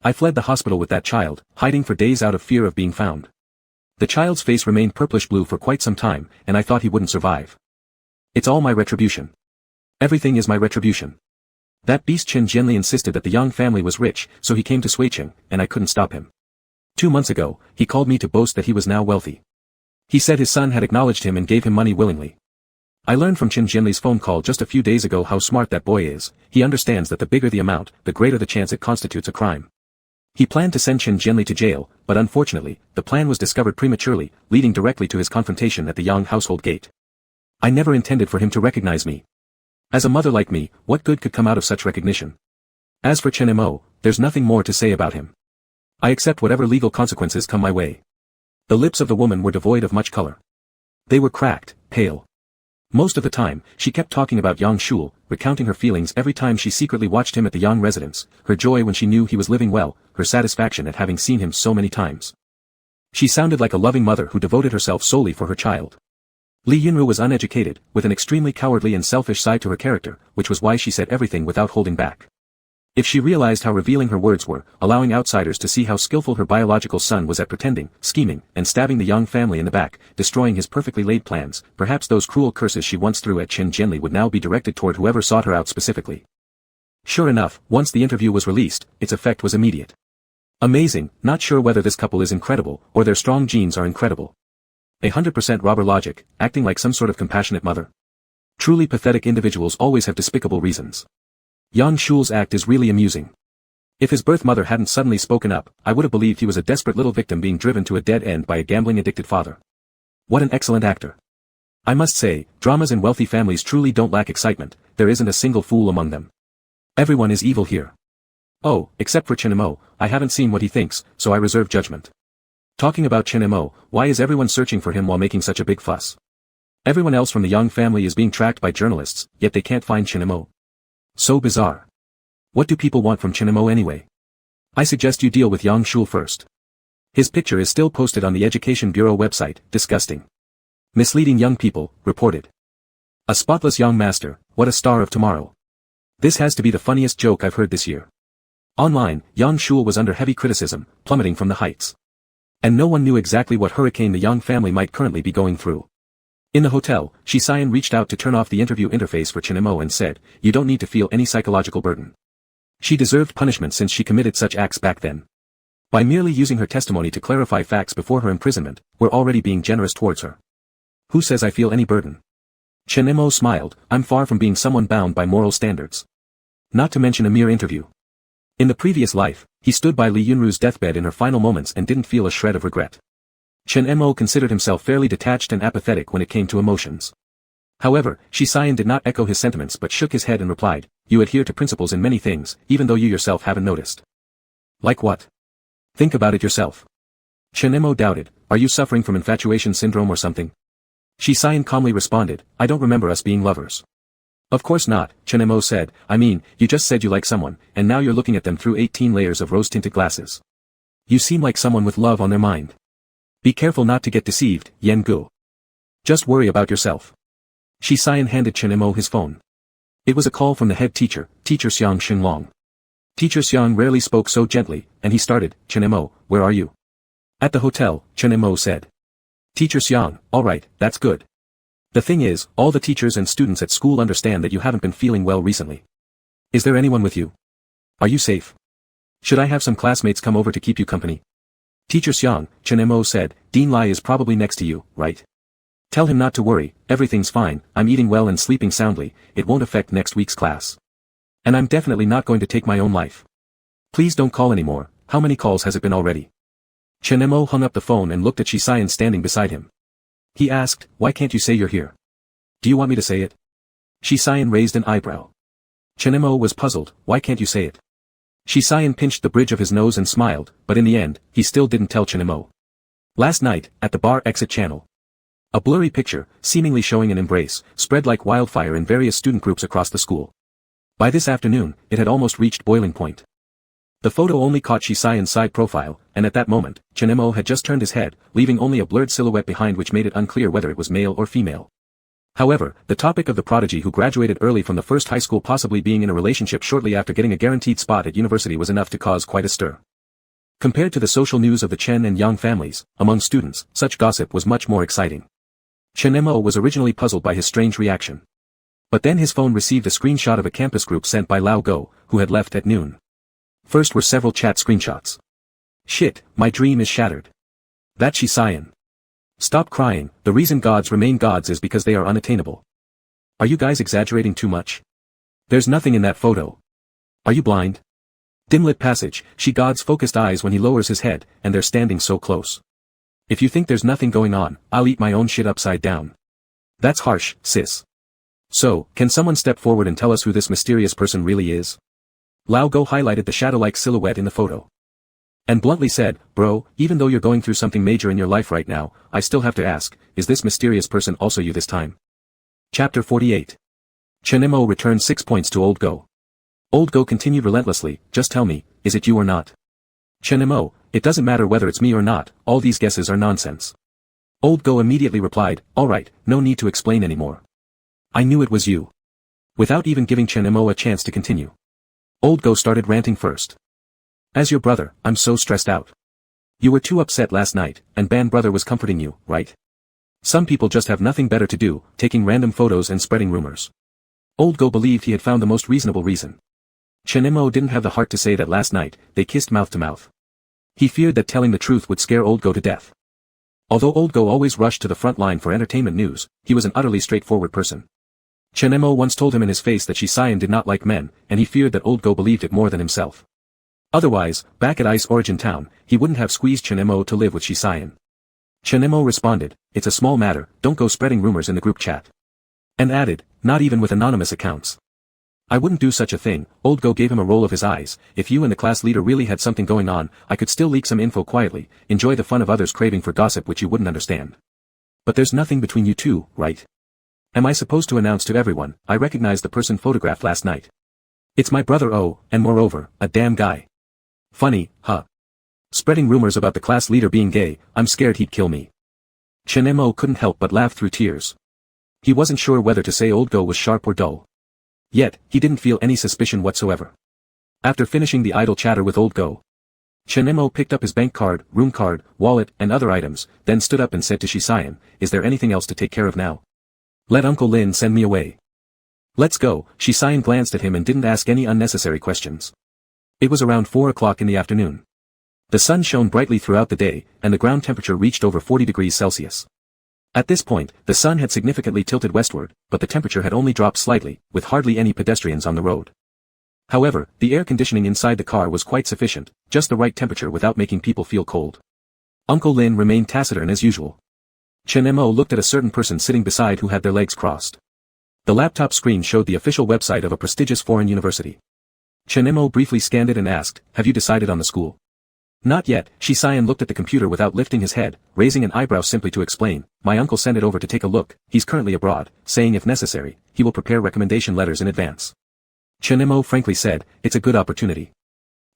I fled the hospital with that child, hiding for days out of fear of being found. The child's face remained purplish-blue for quite some time, and I thought he wouldn't survive. It's all my retribution. Everything is my retribution. That beast Chen Jianli insisted that the Yang family was rich, so he came to Suiqing, and I couldn't stop him. 2 months ago, he called me to boast that he was now wealthy. He said his son had acknowledged him and gave him money willingly. I learned from Chen Jianli's phone call just a few days ago how smart that boy is. He understands that the bigger the amount, the greater the chance it constitutes a crime. He planned to send Chen Jianli to jail, but unfortunately, the plan was discovered prematurely, leading directly to his confrontation at the Yang household gate. I never intended for him to recognize me. As a mother like me, what good could come out of such recognition? As for Chen Mo, there's nothing more to say about him. I accept whatever legal consequences come my way. The lips of the woman were devoid of much color. They were cracked, pale. Most of the time, she kept talking about Yang Shul, recounting her feelings every time she secretly watched him at the Yang residence, her joy when she knew he was living well, her satisfaction at having seen him so many times. She sounded like a loving mother who devoted herself solely for her child. Li Yunru was uneducated, with an extremely cowardly and selfish side to her character, which was why she said everything without holding back. If she realized how revealing her words were, allowing outsiders to see how skillful her biological son was at pretending, scheming, and stabbing the Yang family in the back, destroying his perfectly laid plans, perhaps those cruel curses she once threw at Chen Jianli would now be directed toward whoever sought her out specifically. Sure enough, once the interview was released, its effect was immediate. Amazing, not sure whether this couple is incredible, or their strong genes are incredible. 100% robber logic, acting like some sort of compassionate mother. Truly pathetic individuals always have despicable reasons. Yang Shul's act is really amusing. If his birth mother hadn't suddenly spoken up, I would have believed he was a desperate little victim being driven to a dead end by a gambling-addicted father. What an excellent actor. I must say, dramas in wealthy families truly don't lack excitement, there isn't a single fool among them. Everyone is evil here. Oh, except for Chen Mo, I haven't seen what he thinks, so I reserve judgment. Talking about Chen Mo, why is everyone searching for him while making such a big fuss? Everyone else from the Yang family is being tracked by journalists, yet they can't find Chen Mo. So bizarre. What do people want from Chen Mo anyway? I suggest you deal with Yang Shul first. His picture is still posted on the Education Bureau website, disgusting. Misleading young people, reported. A spotless young master, what a star of tomorrow. This has to be the funniest joke I've heard this year. Online, Yang Shul was under heavy criticism, plummeting from the heights. And no one knew exactly what hurricane the Yang family might currently be going through. In the hotel, Shi Xian reached out to turn off the interview interface for Chen Mo and said, "You don't need to feel any psychological burden." She deserved punishment since she committed such acts back then. By merely using her testimony to clarify facts before her imprisonment, we're already being generous towards her. Who says I feel any burden? Chen Mo smiled, I'm far from being someone bound by moral standards. Not to mention a mere interview. In the previous life, he stood by Li Yunru's deathbed in her final moments and didn't feel a shred of regret. Chen Mo considered himself fairly detached and apathetic when it came to emotions. However, Shi Xian did not echo his sentiments but shook his head and replied, "You adhere to principles in many things, even though you yourself haven't noticed." Like what? Think about it yourself. Chen Mo doubted, are you suffering from infatuation syndrome or something? Shi Xian calmly responded, I don't remember us being lovers. Of course not, Chen Mo said, I mean, you just said you like someone, and now you're looking at them through 18 layers of rose-tinted glasses. You seem like someone with love on their mind. Be careful not to get deceived, Yan Gu. Just worry about yourself. Shi Xian handed Chen Mo his phone. It was a call from the head teacher, Teacher Xiang Xinlong. Teacher Xiang rarely spoke so gently, and he started, Chen Mo, where are you? At the hotel, Chen Mo said. Teacher Xiang, alright, that's good. The thing is, all the teachers and students at school understand that you haven't been feeling well recently. Is there anyone with you? Are you safe? Should I have some classmates come over to keep you company? Teacher Xiang, Chen Mo said, Dean Lai is probably next to you, right? Tell him not to worry, everything's fine, I'm eating well and sleeping soundly, it won't affect next week's class. And I'm definitely not going to take my own life. Please don't call anymore, how many calls has it been already? Chen Mo hung up the phone and looked at Shi Xian standing beside him. He asked, why can't you say you're here? Do you want me to say it? Shi Xian raised an eyebrow. Chen Mo was puzzled, why can't you say it? Shisayan pinched the bridge of his nose and smiled, but in the end, he still didn't tell Chinemo. Last night, at the bar exit channel. A blurry picture, seemingly showing an embrace, spread like wildfire in various student groups across the school. By this afternoon, it had almost reached boiling point. The photo only caught Shisayan's side profile, and at that moment, Chinemo had just turned his head, leaving only a blurred silhouette behind which made it unclear whether it was male or female. However, the topic of the prodigy who graduated early from the first high school possibly being in a relationship shortly after getting a guaranteed spot at university was enough to cause quite a stir. Compared to the social news of the Chen and Yang families, among students, such gossip was much more exciting. Chinemo was originally puzzled by his strange reaction. But then his phone received a screenshot of a campus group sent by Lao Go, who had left at noon. First were several chat screenshots. Shit, my dream is shattered. That's Shisayan. Stop crying, the reason gods remain gods is because they are unattainable. Are you guys exaggerating too much? There's nothing in that photo. Are you blind? Dimlit passage, she God's focused eyes when he lowers his head, and they're standing so close. If you think there's nothing going on, I'll eat my own shit upside down. That's harsh, sis. So, can someone step forward and tell us who this mysterious person really is? Lao Go highlighted the shadow-like silhouette in the photo. And bluntly said, bro, even though you're going through something major in your life right now, I still have to ask, is this mysterious person also you this time? Chapter 48. Chinemo returned 6 points to Old Go. Old Go continued relentlessly, just tell me, is it you or not? Chinemo, it doesn't matter whether it's me or not, all these guesses are nonsense. Old Go immediately replied, alright, no need to explain anymore. I knew it was you. Without even giving Chinemo a chance to continue. Old Go started ranting first. As your brother, I'm so stressed out. You were too upset last night, and Ban brother was comforting you, right? Some people just have nothing better to do, taking random photos and spreading rumors. Old Go believed he had found the most reasonable reason. Chinemo didn't have the heart to say that last night, they kissed mouth to mouth. He feared that telling the truth would scare Old Go to death. Although Old Go always rushed to the front line for entertainment news, he was an utterly straightforward person. Chinemo once told him in his face that Shisayan did not like men, and he feared that Old Go believed it more than himself. Otherwise, back at Ice Origin Town, he wouldn't have squeezed Chinemo to live with Shisayan. Chinemo responded, it's a small matter, don't go spreading rumors in the group chat. And added, not even with anonymous accounts. I wouldn't do such a thing. Old Go gave him a roll of his eyes, if you and the class leader really had something going on, I could still leak some info quietly, enjoy the fun of others craving for gossip which you wouldn't understand. But there's nothing between you two, right? Am I supposed to announce to everyone, I recognize the person photographed last night? It's my brother O, and moreover, a damn guy. Funny, huh? Spreading rumors about the class leader being gay, I'm scared he'd kill me. Chinemo couldn't help but laugh through tears. He wasn't sure whether to say Old Go was sharp or dull. Yet, he didn't feel any suspicion whatsoever. After finishing the idle chatter with Old Go, Chinemo picked up his bank card, room card, wallet, and other items, then stood up and said to Shisayan, is there anything else to take care of now? Let Uncle Lin send me away. Let's go. Shisayan glanced at him and didn't ask any unnecessary questions. It was around 4 o'clock in the afternoon. The sun shone brightly throughout the day, and the ground temperature reached over 40 degrees Celsius. At this point, the sun had significantly tilted westward, but the temperature had only dropped slightly, with hardly any pedestrians on the road. However, the air conditioning inside the car was quite sufficient, just the right temperature without making people feel cold. Uncle Lin remained taciturn as usual. Chinemo looked at a certain person sitting beside who had their legs crossed. The laptop screen showed the official website of a prestigious foreign university. Chinemo briefly scanned it and asked, have you decided on the school? Not yet. Shisayan looked at the computer without lifting his head, raising an eyebrow simply to explain, my uncle sent it over to take a look, he's currently abroad, saying if necessary, he will prepare recommendation letters in advance. Chinemo frankly said, it's a good opportunity.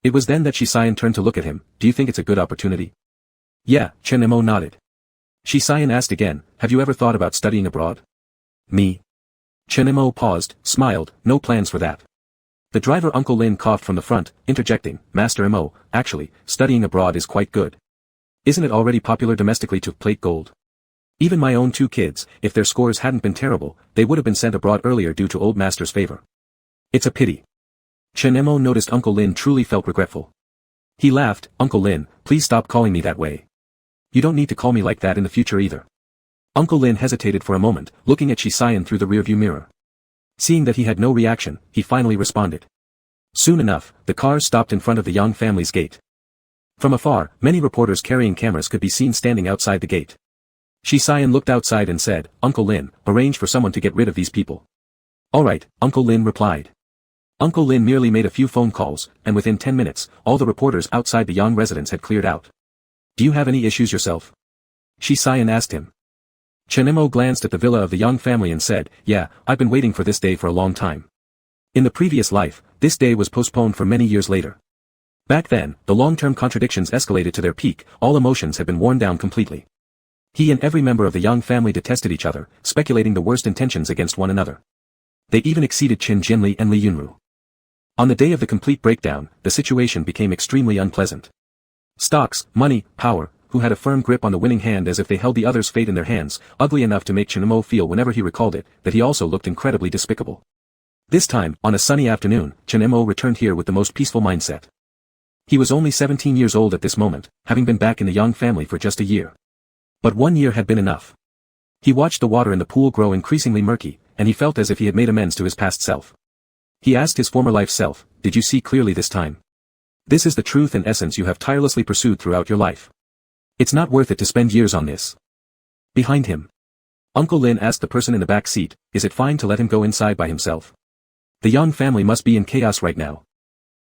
It was then that Shisayan turned to look at him, do you think it's a good opportunity? Yeah, Chinemo nodded. Shisayan asked again, have you ever thought about studying abroad? Me? Chinemo paused, smiled, no plans for that. The driver Uncle Lin coughed from the front, interjecting, Master Mo, actually, studying abroad is quite good. Isn't it already popular domestically to plate gold? Even my own 2 kids, if their scores hadn't been terrible, they would have been sent abroad earlier due to old master's favor. It's a pity. Chinemo noticed Uncle Lin truly felt regretful. He laughed, Uncle Lin, please stop calling me that way. You don't need to call me like that in the future either. Uncle Lin hesitated for a moment, looking at Shisayan through the rearview mirror. Seeing that he had no reaction, he finally responded. Soon enough, the cars stopped in front of the Yang family's gate. From afar, many reporters carrying cameras could be seen standing outside the gate. Shisayan looked outside and said, Uncle Lin, arrange for someone to get rid of these people. Alright, Uncle Lin replied. Uncle Lin merely made a few phone calls, and within 10 minutes, all the reporters outside the Yang residence had cleared out. Do you have any issues yourself? Shi Xian asked him. Chen Mo glanced at the villa of the Yang family and said, yeah, I've been waiting for this day for a long time. In the previous life, this day was postponed for many years later. Back then, the long-term contradictions escalated to their peak, all emotions had been worn down completely. He and every member of the Yang family detested each other, speculating the worst intentions against one another. They even exceeded Qin Jinli and Li Yunru. On the day of the complete breakdown, the situation became extremely unpleasant. Stocks, money, power, who had a firm grip on the winning hand as if they held the other's fate in their hands, ugly enough to make Chen Mo feel whenever he recalled it, that he also looked incredibly despicable. This time, on a sunny afternoon, Chen Mo returned here with the most peaceful mindset. He was only 17 years old at this moment, having been back in the Yang family for just a year. But 1 year had been enough. He watched the water in the pool grow increasingly murky, and he felt as if he had made amends to his past self. He asked his former life self, did you see clearly this time? This is the truth and essence you have tirelessly pursued throughout your life. It's not worth it to spend years on this. Behind him. Uncle Lin asked the person in the back seat, is it fine to let him go inside by himself? The Yang family must be in chaos right now.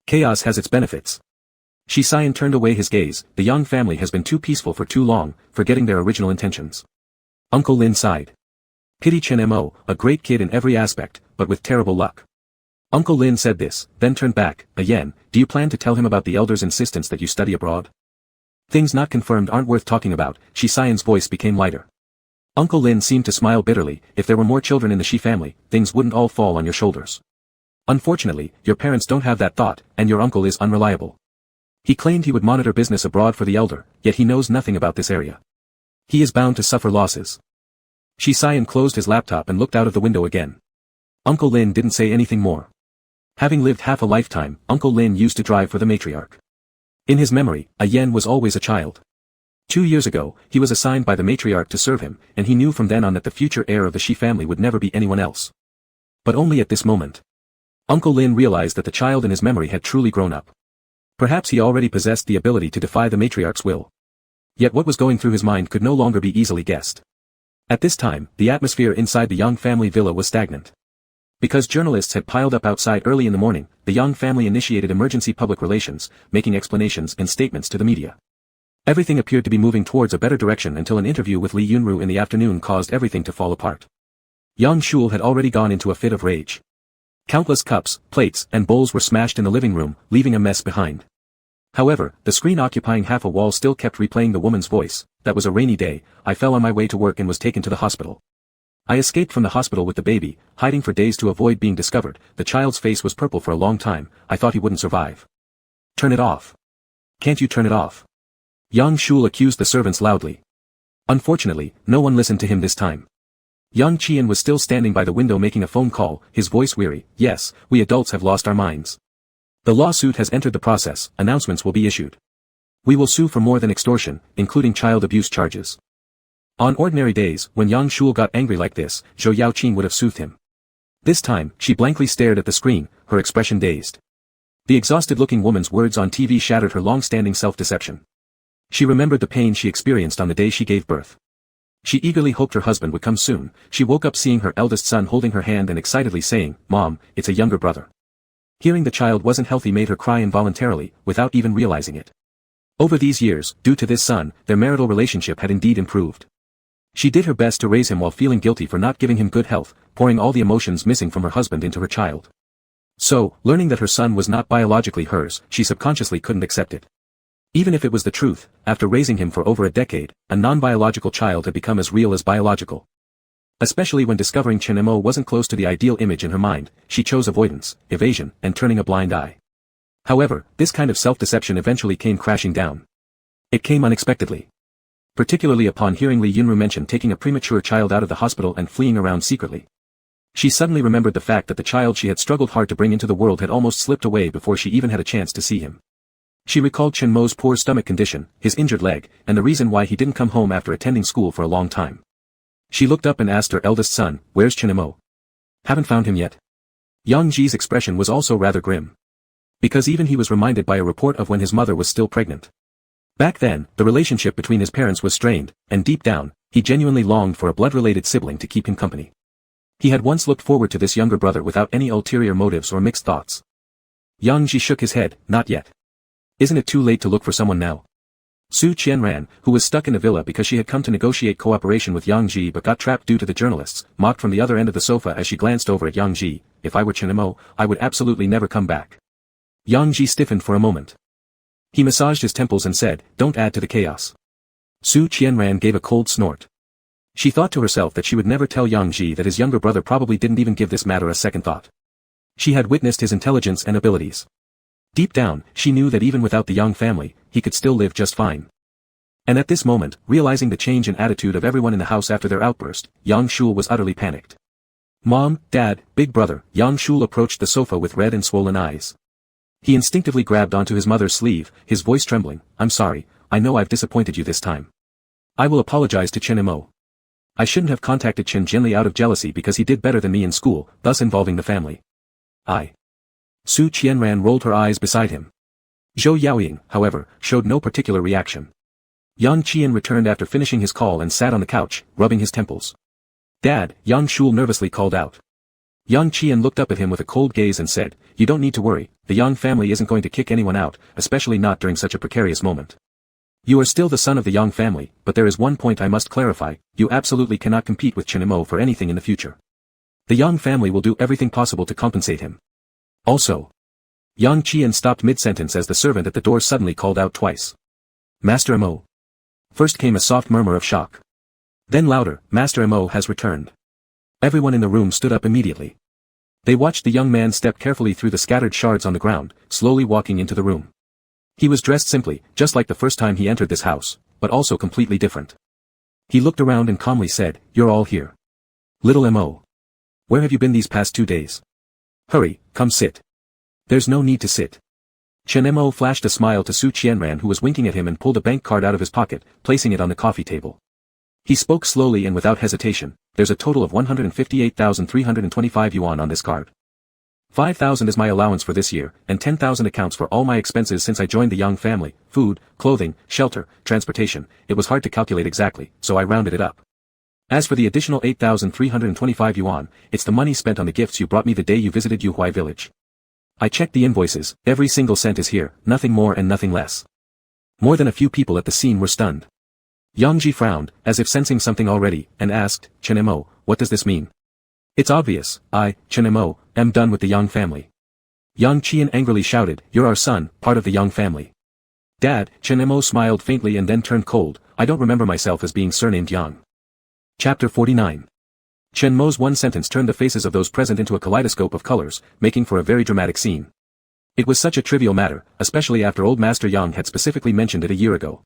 Chaos has its benefits. Shi Xian turned away his gaze, the Yang family has been too peaceful for too long, forgetting their original intentions. Uncle Lin sighed. Pity Chen Mo, a great kid in every aspect, but with terrible luck. Uncle Lin said this, then turned back, again, do you plan to tell him about the elder's insistence that you study abroad? Things not confirmed aren't worth talking about, Shi Xian's voice became lighter. Uncle Lin seemed to smile bitterly, if there were more children in the Shi family, things wouldn't all fall on your shoulders. Unfortunately, your parents don't have that thought, and your uncle is unreliable. He claimed he would monitor business abroad for the elder, yet he knows nothing about this area. He is bound to suffer losses. Shi Xian closed his laptop and looked out of the window again. Uncle Lin didn't say anything more. Having lived half a lifetime, Uncle Lin used to drive for the matriarch. In his memory, a Yen was always a child. 2 years ago, he was assigned by the matriarch to serve him, and he knew from then on that the future heir of the Shi family would never be anyone else. But only at this moment. Uncle Lin realized that the child in his memory had truly grown up. Perhaps he already possessed the ability to defy the matriarch's will. Yet what was going through his mind could no longer be easily guessed. At this time, the atmosphere inside the Yang family villa was stagnant. Because journalists had piled up outside early in the morning, the Yang family initiated emergency public relations, making explanations and statements to the media. Everything appeared to be moving towards a better direction until an interview with Li Yunru in the afternoon caused everything to fall apart. Yang Shul had already gone into a fit of rage. Countless cups, plates, and bowls were smashed in the living room, leaving a mess behind. However, the screen occupying half a wall still kept replaying the woman's voice, that was a rainy day, I fell on my way to work and was taken to the hospital. I escaped from the hospital with the baby, hiding for days to avoid being discovered, the child's face was purple for a long time, I thought he wouldn't survive. Turn it off. Can't you turn it off? Yang Shul accused the servants loudly. Unfortunately, no one listened to him this time. Yang Qian was still standing by the window making a phone call, his voice weary, yes, we adults have lost our minds. The lawsuit has entered the process, announcements will be issued. We will sue for more than extortion, including child abuse charges. On ordinary days, when Yang Shul got angry like this, Zhou Yaoqin would have soothed him. This time, she blankly stared at the screen, her expression dazed. The exhausted-looking woman's words on TV shattered her long-standing self-deception. She remembered the pain she experienced on the day she gave birth. She eagerly hoped her husband would come soon. She woke up seeing her eldest son holding her hand and excitedly saying, Mom, it's a younger brother. Hearing the child wasn't healthy made her cry involuntarily, without even realizing it. Over these years, due to this son, their marital relationship had indeed improved. She did her best to raise him while feeling guilty for not giving him good health, pouring all the emotions missing from her husband into her child. So, learning that her son was not biologically hers, she subconsciously couldn't accept it. Even if it was the truth, after raising him for over a decade, a non-biological child had become as real as biological. Especially when discovering Chen Mo wasn't close to the ideal image in her mind, she chose avoidance, evasion, and turning a blind eye. However, this kind of self-deception eventually came crashing down. It came unexpectedly. Particularly upon hearing Li Yunru mention taking a premature child out of the hospital and fleeing around secretly. She suddenly remembered the fact that the child she had struggled hard to bring into the world had almost slipped away before she even had a chance to see him. She recalled Chen Mo's poor stomach condition, his injured leg, and the reason why he didn't come home after attending school for a long time. She looked up and asked her eldest son, where's Chen Mo? Haven't found him yet? Yang Ji's expression was also rather grim. Because even he was reminded by a report of when his mother was still pregnant. Back then, the relationship between his parents was strained, and deep down, he genuinely longed for a blood-related sibling to keep him company. He had once looked forward to this younger brother without any ulterior motives or mixed thoughts. Yang Ji shook his head, not yet. Isn't it too late to look for someone now? Su Qianran, who was stuck in a villa because she had come to negotiate cooperation with Yang Ji but got trapped due to the journalists, mocked from the other end of the sofa as she glanced over at Yang Ji. If I were Chen Mo, I would absolutely never come back. Yang Ji stiffened for a moment. He massaged his temples and said, don't add to the chaos. Su Qianran gave a cold snort. She thought to herself that she would never tell Yang Ji that his younger brother probably didn't even give this matter a second thought. She had witnessed his intelligence and abilities. Deep down, she knew that even without the Yang family, he could still live just fine. And at this moment, realizing the change in attitude of everyone in the house after their outburst, Yang Shul was utterly panicked. Mom, Dad, Big Brother, Yang Shul approached the sofa with red and swollen eyes. He instinctively grabbed onto his mother's sleeve, his voice trembling. I'm sorry, I know I've disappointed you this time. I will apologize to Chen Mo. I shouldn't have contacted Chen Jinli out of jealousy because he did better than me in school, thus involving the family. Su Qianran rolled her eyes beside him. Zhou Yaoying, however, showed no particular reaction. Yang Qian returned after finishing his call and sat on the couch, rubbing his temples. Dad, Yang Shul nervously called out. Yang Qian looked up at him with a cold gaze and said, you don't need to worry, the Yang family isn't going to kick anyone out, especially not during such a precarious moment. You are still the son of the Yang family, but there is one point I must clarify, you absolutely cannot compete with Chen Mo for anything in the future. The Yang family will do everything possible to compensate him. Also. Yang Qian stopped mid-sentence as the servant at the door suddenly called out twice. Master Mo. First came a soft murmur of shock. Then louder, Master Mo has returned. Everyone in the room stood up immediately. They watched the young man step carefully through the scattered shards on the ground, slowly walking into the room. He was dressed simply, just like the first time he entered this house, but also completely different. He looked around and calmly said, you're all here. Little Mo. Where have you been these past 2 days? Hurry, come sit. There's no need to sit. Chen Mo flashed a smile to Su Qianran who was winking at him and pulled a bank card out of his pocket, placing it on the coffee table. He spoke slowly and without hesitation, there's a total of 158,325 yuan on this card. 5,000 is my allowance for this year, and 10,000 accounts for all my expenses since I joined the Yang family, food, clothing, shelter, transportation. It was hard to calculate exactly, so I rounded it up. As for the additional 8,325 yuan, it's the money spent on the gifts you brought me the day you visited Yuhuai village. I checked the invoices, every single cent is here, nothing more and nothing less. More than a few people at the scene were stunned. Yang Ji frowned, as if sensing something already, and asked, Chen Mo, what does this mean? It's obvious, Chen Mo, am done with the Yang family. Yang Qian angrily shouted, you're our son, part of the Yang family. Dad, Chen Mo smiled faintly and then turned cold, I don't remember myself as being surnamed Yang. Chapter 49. Chen Mo's one sentence turned the faces of those present into a kaleidoscope of colors, making for a very dramatic scene. It was such a trivial matter, especially after old Master Yang had specifically mentioned it a year ago.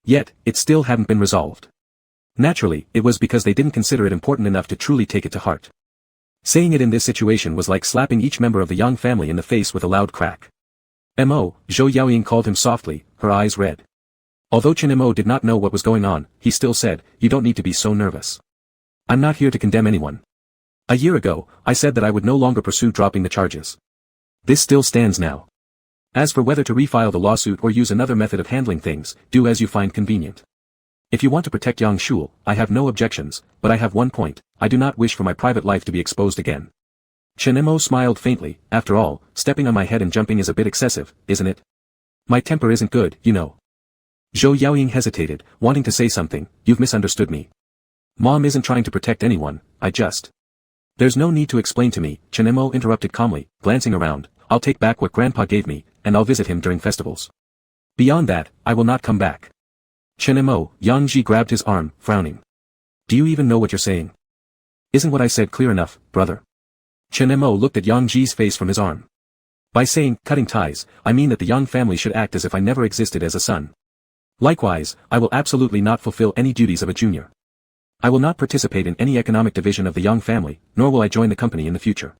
Yet, it still hadn't been resolved. Naturally, it was because they didn't consider it important enough to truly take it to heart. Saying it in this situation was like slapping each member of the Yang family in the face with a loud crack. Mo, Zhou Yaoying called him softly, her eyes red. Although Chen Mo did not know what was going on, he still said, you don't need to be so nervous. I'm not here to condemn anyone. A year ago, I said that I would no longer pursue dropping the charges. This still stands now. As for whether to refile the lawsuit or use another method of handling things, do as you find convenient. If you want to protect Yang Shul, I have no objections, but I have one point, I do not wish for my private life to be exposed again. Chen Mo smiled faintly, after all, stepping on my head and jumping is a bit excessive, isn't it? My temper isn't good, you know. Zhou Yaoying hesitated, wanting to say something, you've misunderstood me. Mom isn't trying to protect anyone, There's no need to explain to me, Chen Mo interrupted calmly, glancing around, I'll take back what Grandpa gave me, and I'll visit him during festivals. Beyond that, I will not come back. Chen Mo, Yang Ji grabbed his arm, frowning. Do you even know what you're saying? Isn't what I said clear enough, brother? Chen Mo looked at Yang Ji's face from his arm. By saying, cutting ties, I mean that the Yang family should act as if I never existed as a son. Likewise, I will absolutely not fulfill any duties of a junior. I will not participate in any economic division of the Yang family, nor will I join the company in the future.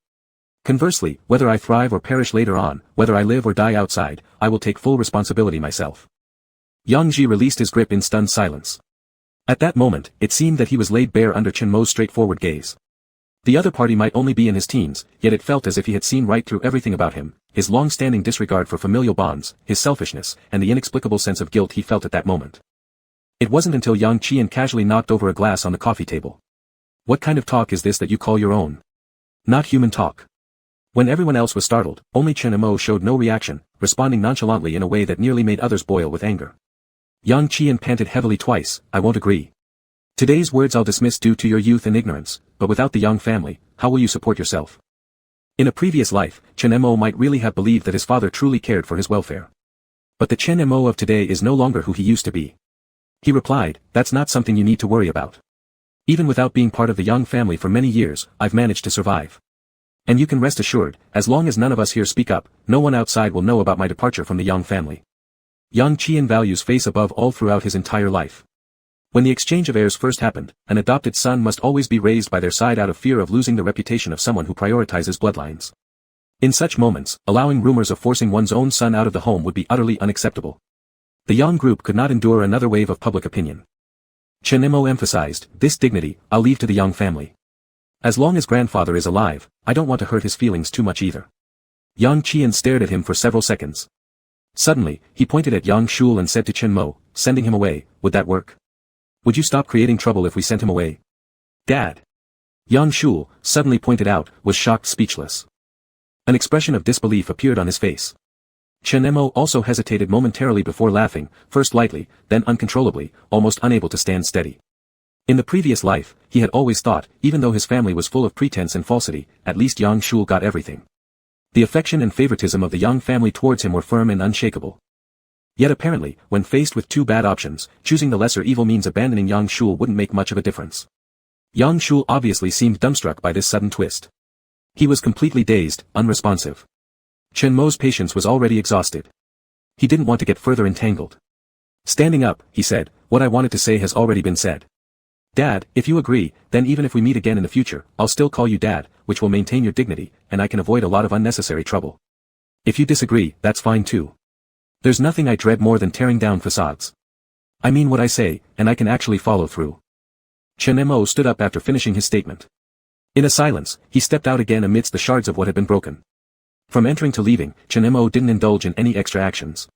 Conversely, whether I thrive or perish later on, whether I live or die outside, I will take full responsibility myself. Yang Ji released his grip in stunned silence. At that moment, it seemed that he was laid bare under Chen Mo's straightforward gaze. The other party might only be in his teens, yet it felt as if he had seen right through everything about him, his long-standing disregard for familial bonds, his selfishness, and the inexplicable sense of guilt he felt at that moment. It wasn't until Yang Qian casually knocked over a glass on the coffee table. What kind of talk is this that you call your own? Not human talk. When everyone else was startled, only Chen Mo showed no reaction, responding nonchalantly in a way that nearly made others boil with anger. Yang Qian panted heavily twice. I won't agree. Today's words I'll dismiss due to your youth and ignorance, but without the Yang family, how will you support yourself? In a previous life, Chen Mo might really have believed that his father truly cared for his welfare. But the Chen Mo of today is no longer who he used to be. He replied, that's not something you need to worry about. Even without being part of the Yang family for many years, I've managed to survive. And you can rest assured, as long as none of us here speak up, no one outside will know about my departure from the Yang family. Yang Qian values face above all throughout his entire life. When the exchange of heirs first happened, an adopted son must always be raised by their side out of fear of losing the reputation of someone who prioritizes bloodlines. In such moments, allowing rumors of forcing one's own son out of the home would be utterly unacceptable. The Yang group could not endure another wave of public opinion. Chen Mo emphasized, this dignity, I'll leave to the Yang family. As long as grandfather is alive, I don't want to hurt his feelings too much either. Yang Qian stared at him for several seconds. Suddenly, he pointed at Yang Shul and said to Chen Mo, sending him away, would that work? Would you stop creating trouble if we sent him away? Dad. Yang Shul, suddenly pointed out, was shocked speechless. An expression of disbelief appeared on his face. Chen Mo also hesitated momentarily before laughing, first lightly, then uncontrollably, almost unable to stand steady. In the previous life, he had always thought, even though his family was full of pretense and falsity, at least Yang Shul got everything. The affection and favoritism of the Yang family towards him were firm and unshakable. Yet apparently, when faced with two bad options, choosing the lesser evil means abandoning Yang Shul wouldn't make much of a difference. Yang Shul obviously seemed dumbstruck by this sudden twist. He was completely dazed, unresponsive. Chen Mo's patience was already exhausted. He didn't want to get further entangled. Standing up, he said, what I wanted to say has already been said. Dad, if you agree, then even if we meet again in the future, I'll still call you Dad, which will maintain your dignity, and I can avoid a lot of unnecessary trouble. If you disagree, that's fine too. There's nothing I dread more than tearing down facades. I mean what I say, and I can actually follow through. Chen Mo stood up after finishing his statement. In a silence, he stepped out again amidst the shards of what had been broken. From entering to leaving, Chen Mo didn't indulge in any extra actions.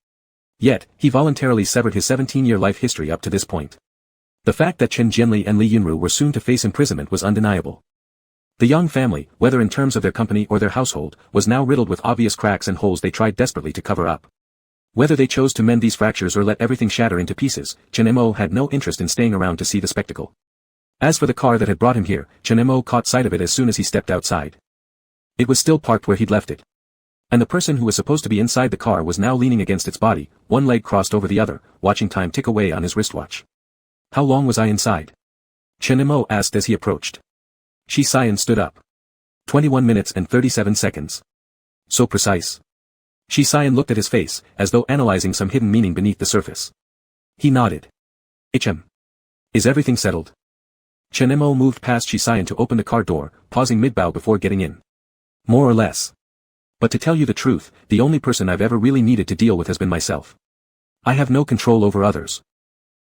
Yet, he voluntarily severed his 17-year life history up to this point. The fact that Chen Jianli and Li Yunru were soon to face imprisonment was undeniable. The Yang family, whether in terms of their company or their household, was now riddled with obvious cracks and holes they tried desperately to cover up. Whether they chose to mend these fractures or let everything shatter into pieces, Chen Mo had no interest in staying around to see the spectacle. As for the car that had brought him here, Chen Mo caught sight of it as soon as he stepped outside. It was still parked where he'd left it. And the person who was supposed to be inside the car was now leaning against its body, one leg crossed over the other, watching time tick away on his wristwatch. How long was I inside? Chen Mo asked as he approached. Shi Xian stood up. 21 minutes and 37 seconds. So precise. Shi Xian looked at his face, as though analyzing some hidden meaning beneath the surface. He nodded. HM. Is everything settled? Chen Mo moved past Shi Xian to open the car door, pausing mid-bow before getting in. More or less. But to tell you the truth, the only person I've ever really needed to deal with has been myself. I have no control over others.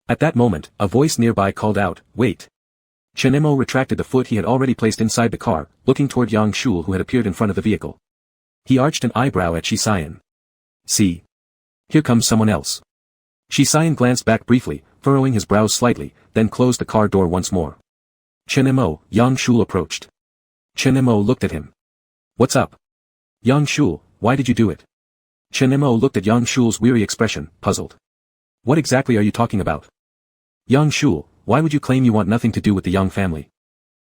At that moment, a voice nearby called out, wait. Chen Mo retracted the foot he had already placed inside the car, looking toward Yang Shul who had appeared in front of the vehicle. He arched an eyebrow at Shi Xian. See. Here comes someone else. Shi Xian glanced back briefly, furrowing his brows slightly, then closed the car door once more. Chen Mo, Yang Shul approached. Chen Mo looked at him. What's up? Yang Shul, why did you do it? Chen Mo looked at Yang Shul's weary expression, puzzled. What exactly are you talking about? Yang Shul, why would you claim you want nothing to do with the Yang family?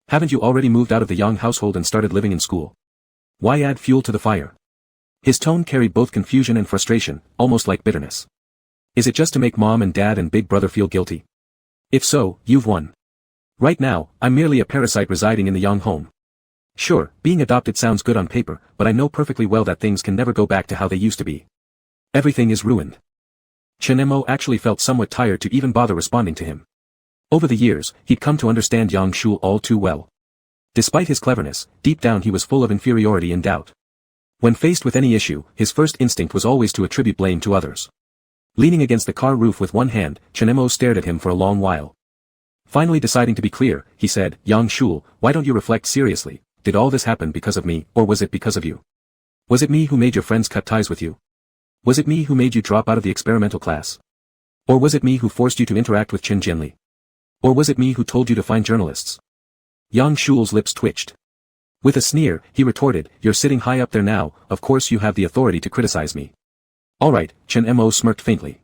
Haven't you already moved out of the Yang household and started living in school? Why add fuel to the fire? His tone carried both confusion and frustration, almost like bitterness. Is it just to make mom and dad and big brother feel guilty? If so, you've won. Right now, I'm merely a parasite residing in the Yang home. Sure, being adopted sounds good on paper, but I know perfectly well that things can never go back to how they used to be. Everything is ruined. Chen Mo actually felt somewhat tired to even bother responding to him. Over the years, he'd come to understand Yang Shul all too well. Despite his cleverness, deep down he was full of inferiority and doubt. When faced with any issue, his first instinct was always to attribute blame to others. Leaning against the car roof with one hand, Chen Mo stared at him for a long while. Finally deciding to be clear, he said, Yang Shul, why don't you reflect seriously? Did all this happen because of me, or was it because of you? Was it me who made your friends cut ties with you? Was it me who made you drop out of the experimental class? Or was it me who forced you to interact with Chen Jianli? Or was it me who told you to find journalists? Yang Shul's lips twitched. With a sneer, he retorted, "You're sitting high up there now, of course you have the authority to criticize me." "Alright," Chen Mo smirked faintly.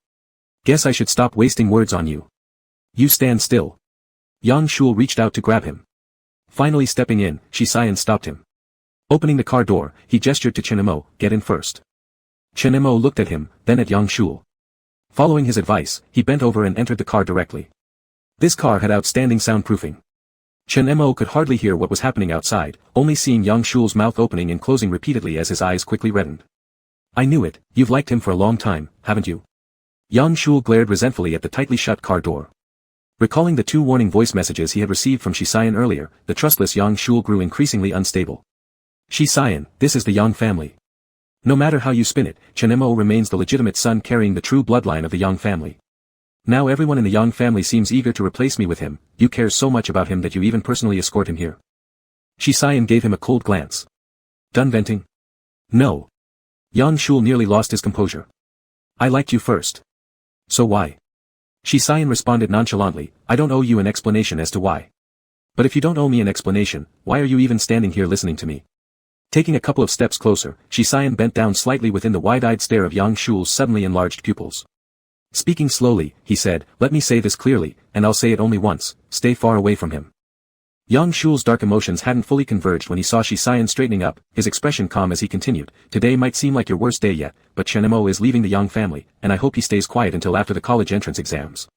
"Guess I should stop wasting words on you. You stand still." Yang Shul reached out to grab him. Finally stepping in, Shisayan stopped him. Opening the car door, he gestured to Chen Mo, "Get in first." Chen Mo looked at him, then at Yang Shul. Following his advice, he bent over and entered the car directly. This car had outstanding soundproofing. Chen Mo could hardly hear what was happening outside, only seeing Yang Shul's mouth opening and closing repeatedly as his eyes quickly reddened. "I knew it, you've liked him for a long time, haven't you?" Yang Shul glared resentfully at the tightly shut car door. Recalling the 2 warning voice messages he had received from Shisayan earlier, the trustless Yang Shul grew increasingly unstable. "Shisayan, this is the Yang family. No matter how you spin it, Chen Mo remains the legitimate son carrying the true bloodline of the Yang family. Now everyone in the Yang family seems eager to replace me with him, you care so much about him that you even personally escort him here." Shisayan gave him a cold glance. "Done venting?" "No." Yang Shul nearly lost his composure. "I liked you first." "So why?" Shisayan responded nonchalantly, "I don't owe you an explanation as to why. But if you don't owe me an explanation, why are you even standing here listening to me?" Taking a couple of steps closer, Shisayan bent down slightly within the wide-eyed stare of Yang Shul's suddenly enlarged pupils. Speaking slowly, he said, "Let me say this clearly, and I'll say it only once, stay far away from him." Yang Shul's dark emotions hadn't fully converged when he saw Shisayan straightening up, his expression calm as he continued, "Today might seem like your worst day yet, but Chen Mo is leaving the Yang family, and I hope he stays quiet until after the college entrance exams.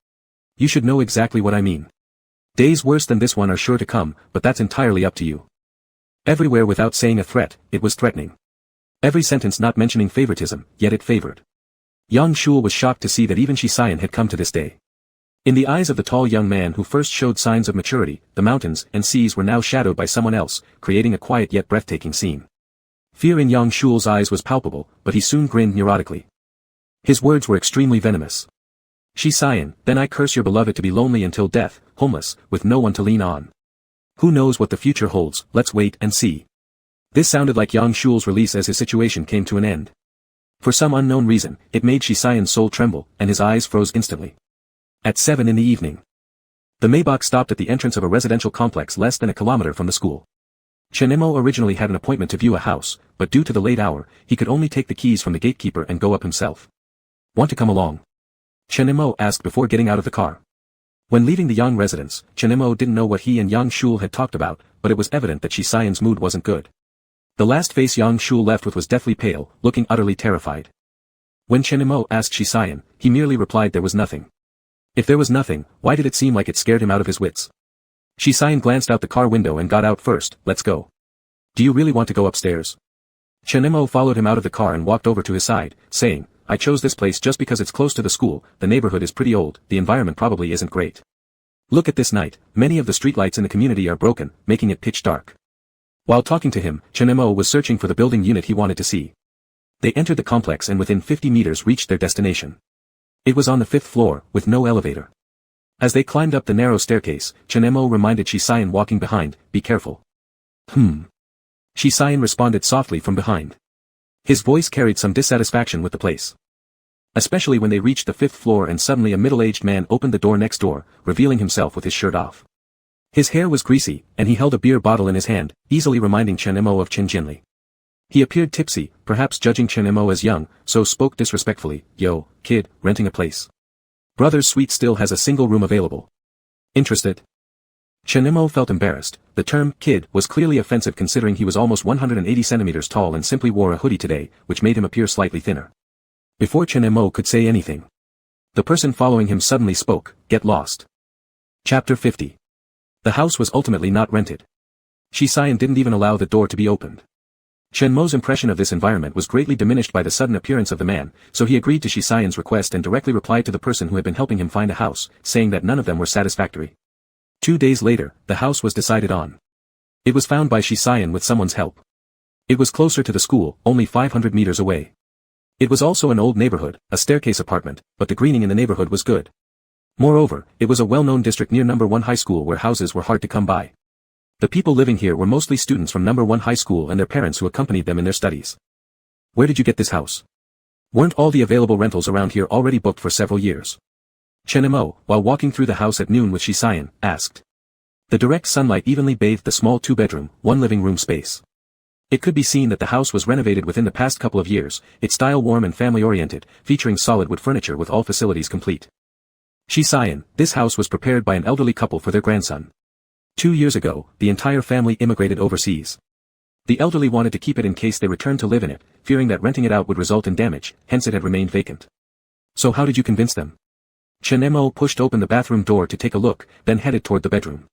You should know exactly what I mean. Days worse than this one are sure to come, but that's entirely up to you." Everywhere without saying a threat, it was threatening. Every sentence not mentioning favoritism, yet it favored. Yang Shul was shocked to see that even Shisayan had come to this day. In the eyes of the tall young man who first showed signs of maturity, the mountains and seas were now shadowed by someone else, creating a quiet yet breathtaking scene. Fear in Yang Shul's eyes was palpable, but he soon grinned neurotically. His words were extremely venomous. "Shisayan, then I curse your beloved to be lonely until death, homeless, with no one to lean on. Who knows what the future holds, let's wait and see." This sounded like Yang Shul's release as his situation came to an end. For some unknown reason, it made Shisayan's soul tremble, and his eyes froze instantly. At 7 in the evening. The Maybach stopped at the entrance of a residential complex less than a kilometer from the school. Chen Mo originally had an appointment to view a house, but due to the late hour, he could only take the keys from the gatekeeper and go up himself. "Want to come along?" Chen Mo asked before getting out of the car. When leaving the Yang residence, Chen Mo didn't know what he and Yang Shul had talked about, but it was evident that Shisayan's mood wasn't good. The last face Yang Shul left with was deathly pale, looking utterly terrified. When Chen Mo asked Shisayan, he merely replied there was nothing. If there was nothing, why did it seem like it scared him out of his wits? Shisayan glanced out the car window and got out first, "Let's go." "Do you really want to go upstairs?" Chen Mo followed him out of the car and walked over to his side, saying, "I chose this place just because it's close to the school, the neighborhood is pretty old, the environment probably isn't great. Look at this night, many of the streetlights in the community are broken, making it pitch dark." While talking to him, Chen Mo was searching for the building unit he wanted to see. They entered the complex and within 50 meters reached their destination. It was on the 5th floor, with no elevator. As they climbed up the narrow staircase, Chen Mo reminded Shisayan walking behind, "Be careful." Shisayan responded softly from behind. His voice carried some dissatisfaction with the place. Especially when they reached the 5th floor and suddenly a middle-aged man opened the door next door, revealing himself with his shirt off. His hair was greasy, and he held a beer bottle in his hand, easily reminding Chen Mo of Chen Jinli. He appeared tipsy, perhaps judging Chen Mo as young, so spoke disrespectfully, "Yo, kid, renting a place. Brother's suite still has a single room available. Interested?" Chen Mo felt embarrassed. The term kid was clearly offensive considering he was almost 180 centimeters tall and simply wore a hoodie today, which made him appear slightly thinner. Before Chen Mo could say anything, the person following him suddenly spoke, "Get lost." Chapter 50. The house was ultimately not rented. Shisayan didn't even allow the door to be opened. Chen Mo's impression of this environment was greatly diminished by the sudden appearance of the man, so he agreed to Shisayan's request and directly replied to the person who had been helping him find a house, saying that none of them were satisfactory. 2 days later, the house was decided on. It was found by Shisayan with someone's help. It was closer to the school, only 500 meters away. It was also an old neighborhood, a staircase apartment, but the greening in the neighborhood was good. Moreover, it was a well-known district near No. 1 High School where houses were hard to come by. The people living here were mostly students from No. 1 High School and their parents who accompanied them in their studies. "Where did you get this house? Weren't all the available rentals around here already booked for several years?" Chen Mo, while walking through the house at noon with Shisayan, asked. The direct sunlight evenly bathed the small two-bedroom, one-living-room space. It could be seen that the house was renovated within the past couple of years, its style warm and family-oriented, featuring solid wood furniture with all facilities complete. Shisayan, this house was prepared by an elderly couple for their grandson. 2 years ago, the entire family immigrated overseas. The elderly wanted to keep it in case they returned to live in it, fearing that renting it out would result in damage, hence it had remained vacant. So how did you convince them? Chenemo pushed open the bathroom door to take a look, then headed toward the bedroom.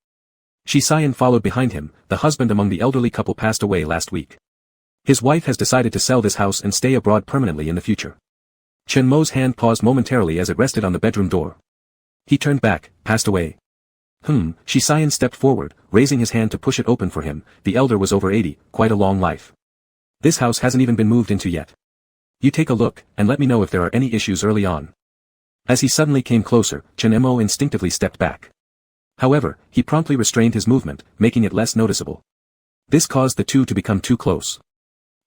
Shisayan followed behind him. The husband among the elderly couple passed away last week. His wife has decided to sell this house and stay abroad permanently in the future. Chenmo's hand paused momentarily as it rested on the bedroom door. He turned back, passed away. Shisayan stepped forward, raising his hand to push it open for him. The elder was over 80, quite a long life. This house hasn't even been moved into yet. You take a look, and let me know if there are any issues early on. As he suddenly came closer, Chenemo instinctively stepped back. However, he promptly restrained his movement, making it less noticeable. This caused the two to become too close.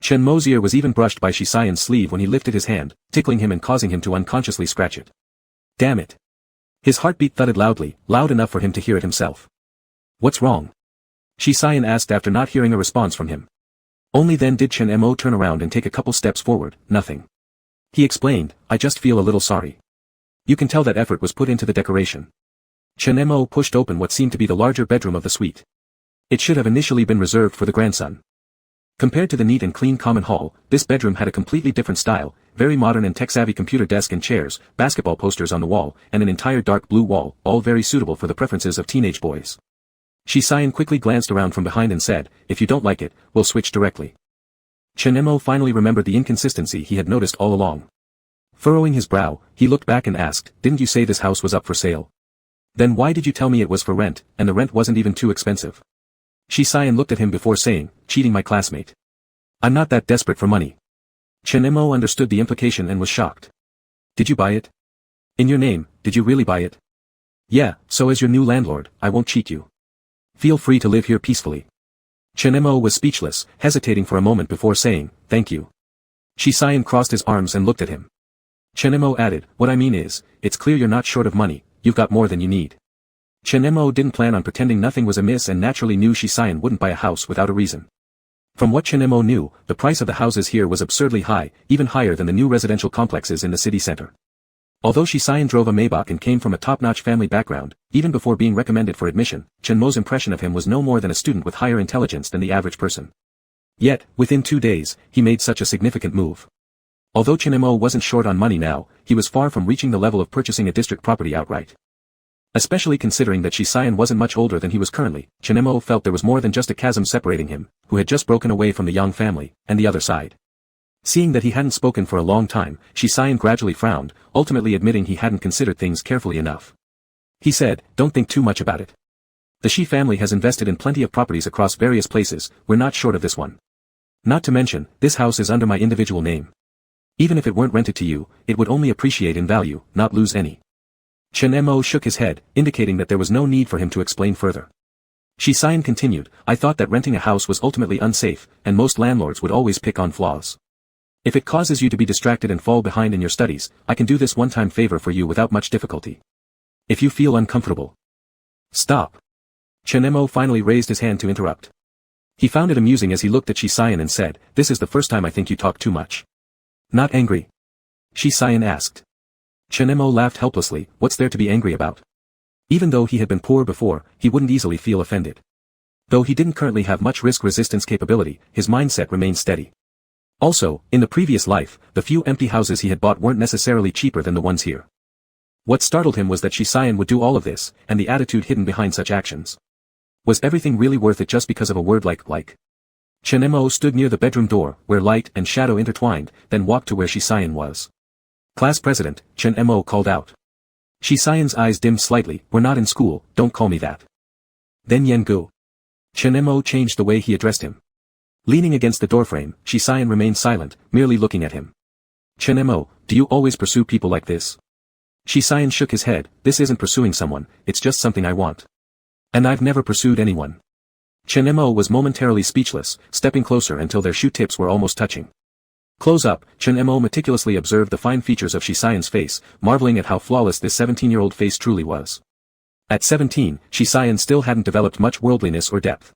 Chenmo's ear was even brushed by Shisayan's sleeve when he lifted his hand, tickling him and causing him to unconsciously scratch it. Damn it! His heartbeat thudded loudly, loud enough for him to hear it himself. What's wrong? Shisayan asked after not hearing a response from him. Only then did Chenemo turn around and take a couple steps forward. Nothing. He explained, I just feel a little sorry. You can tell that effort was put into the decoration. Chenemo pushed open what seemed to be the larger bedroom of the suite. It should have initially been reserved for the grandson. Compared to the neat and clean common hall, this bedroom had a completely different style, very modern and tech-savvy computer desk and chairs, basketball posters on the wall, and an entire dark blue wall, all very suitable for the preferences of teenage boys. Shisayan quickly glanced around from behind and said, if you don't like it, we'll switch directly. Chenemo finally remembered the inconsistency he had noticed all along. Furrowing his brow, he looked back and asked, didn't you say this house was up for sale? Then why did you tell me it was for rent, and the rent wasn't even too expensive? Shisayan looked at him before saying, cheating my classmate. I'm not that desperate for money. Chenemo understood the implication and was shocked. Did you buy it? In your name, did you really buy it? Yeah, so as your new landlord, I won't cheat you. Feel free to live here peacefully. Chenemo was speechless, hesitating for a moment before saying, thank you. Shisayan crossed his arms and looked at him. Chenemo added, what I mean is, it's clear you're not short of money, you've got more than you need. Chenemo didn't plan on pretending nothing was amiss and naturally knew Shisayan wouldn't buy a house without a reason. From what Chenemo knew, the price of the houses here was absurdly high, even higher than the new residential complexes in the city center. Although Shisayan drove a Maybach and came from a top-notch family background, even before being recommended for admission, Chenmo's impression of him was no more than a student with higher intelligence than the average person. Yet, within 2 days, he made such a significant move. Although Chenemo wasn't short on money now, he was far from reaching the level of purchasing a district property outright. Especially considering that Shisayan wasn't much older than he was currently, Chenemo felt there was more than just a chasm separating him, who had just broken away from the Yang family, and the other side. Seeing that he hadn't spoken for a long time, Shisayan gradually frowned, ultimately admitting he hadn't considered things carefully enough. He said, don't think too much about it. The Shi family has invested in plenty of properties across various places, we're not short of this one. Not to mention, this house is under my individual name. Even if it weren't rented to you, it would only appreciate in value, not lose any. Chenemo shook his head, indicating that there was no need for him to explain further. Shisayan continued, I thought that renting a house was ultimately unsafe, and most landlords would always pick on flaws. If it causes you to be distracted and fall behind in your studies, I can do this one-time favor for you without much difficulty. If you feel uncomfortable. Stop. Chenemo finally raised his hand to interrupt. He found it amusing as he looked at Shisayan and said, this is the first time I think you talk too much. Not angry? Shisayan asked. Chenemo laughed helplessly, what's there to be angry about? Even though he had been poor before, he wouldn't easily feel offended. Though he didn't currently have much risk resistance capability, his mindset remained steady. Also, in the previous life, the few empty houses he had bought weren't necessarily cheaper than the ones here. What startled him was that Shisayan would do all of this, and the attitude hidden behind such actions. Was everything really worth it just because of a word like? Chenemo stood near the bedroom door, where light and shadow intertwined, then walked to where Shisayan was. Class president, Chenemo called out. Shisayan's eyes dimmed slightly, we're not in school, don't call me that. Then Yengu. Chenemo changed the way he addressed him. Leaning against the doorframe, Shisayan remained silent, merely looking at him. Chenemo, do you always pursue people like this? Shisayan shook his head, this isn't pursuing someone, it's just something I want. And I've never pursued anyone. Chenemo was momentarily speechless, stepping closer until their shoe tips were almost touching. Close up, Chenemo meticulously observed the fine features of Shisayan's face, marveling at how flawless this 17-year-old face truly was. At 17, Shisayan still hadn't developed much worldliness or depth.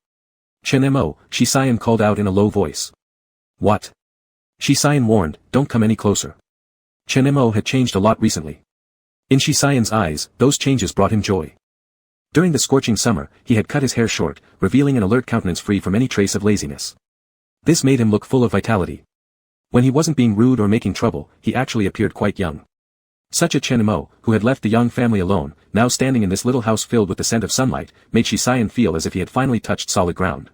"Chen-mo," Shisayan called out in a low voice. "What?" Shisayan warned, "Don't come any closer." Chen-mo had changed a lot recently. In Shisayan's eyes, those changes brought him joy. During the scorching summer, he had cut his hair short, revealing an alert countenance free from any trace of laziness. This made him look full of vitality. When he wasn't being rude or making trouble, he actually appeared quite young. Such a Chen-mo, who had left the young family alone, now standing in this little house filled with the scent of sunlight, made Shisayan feel as if he had finally touched solid ground.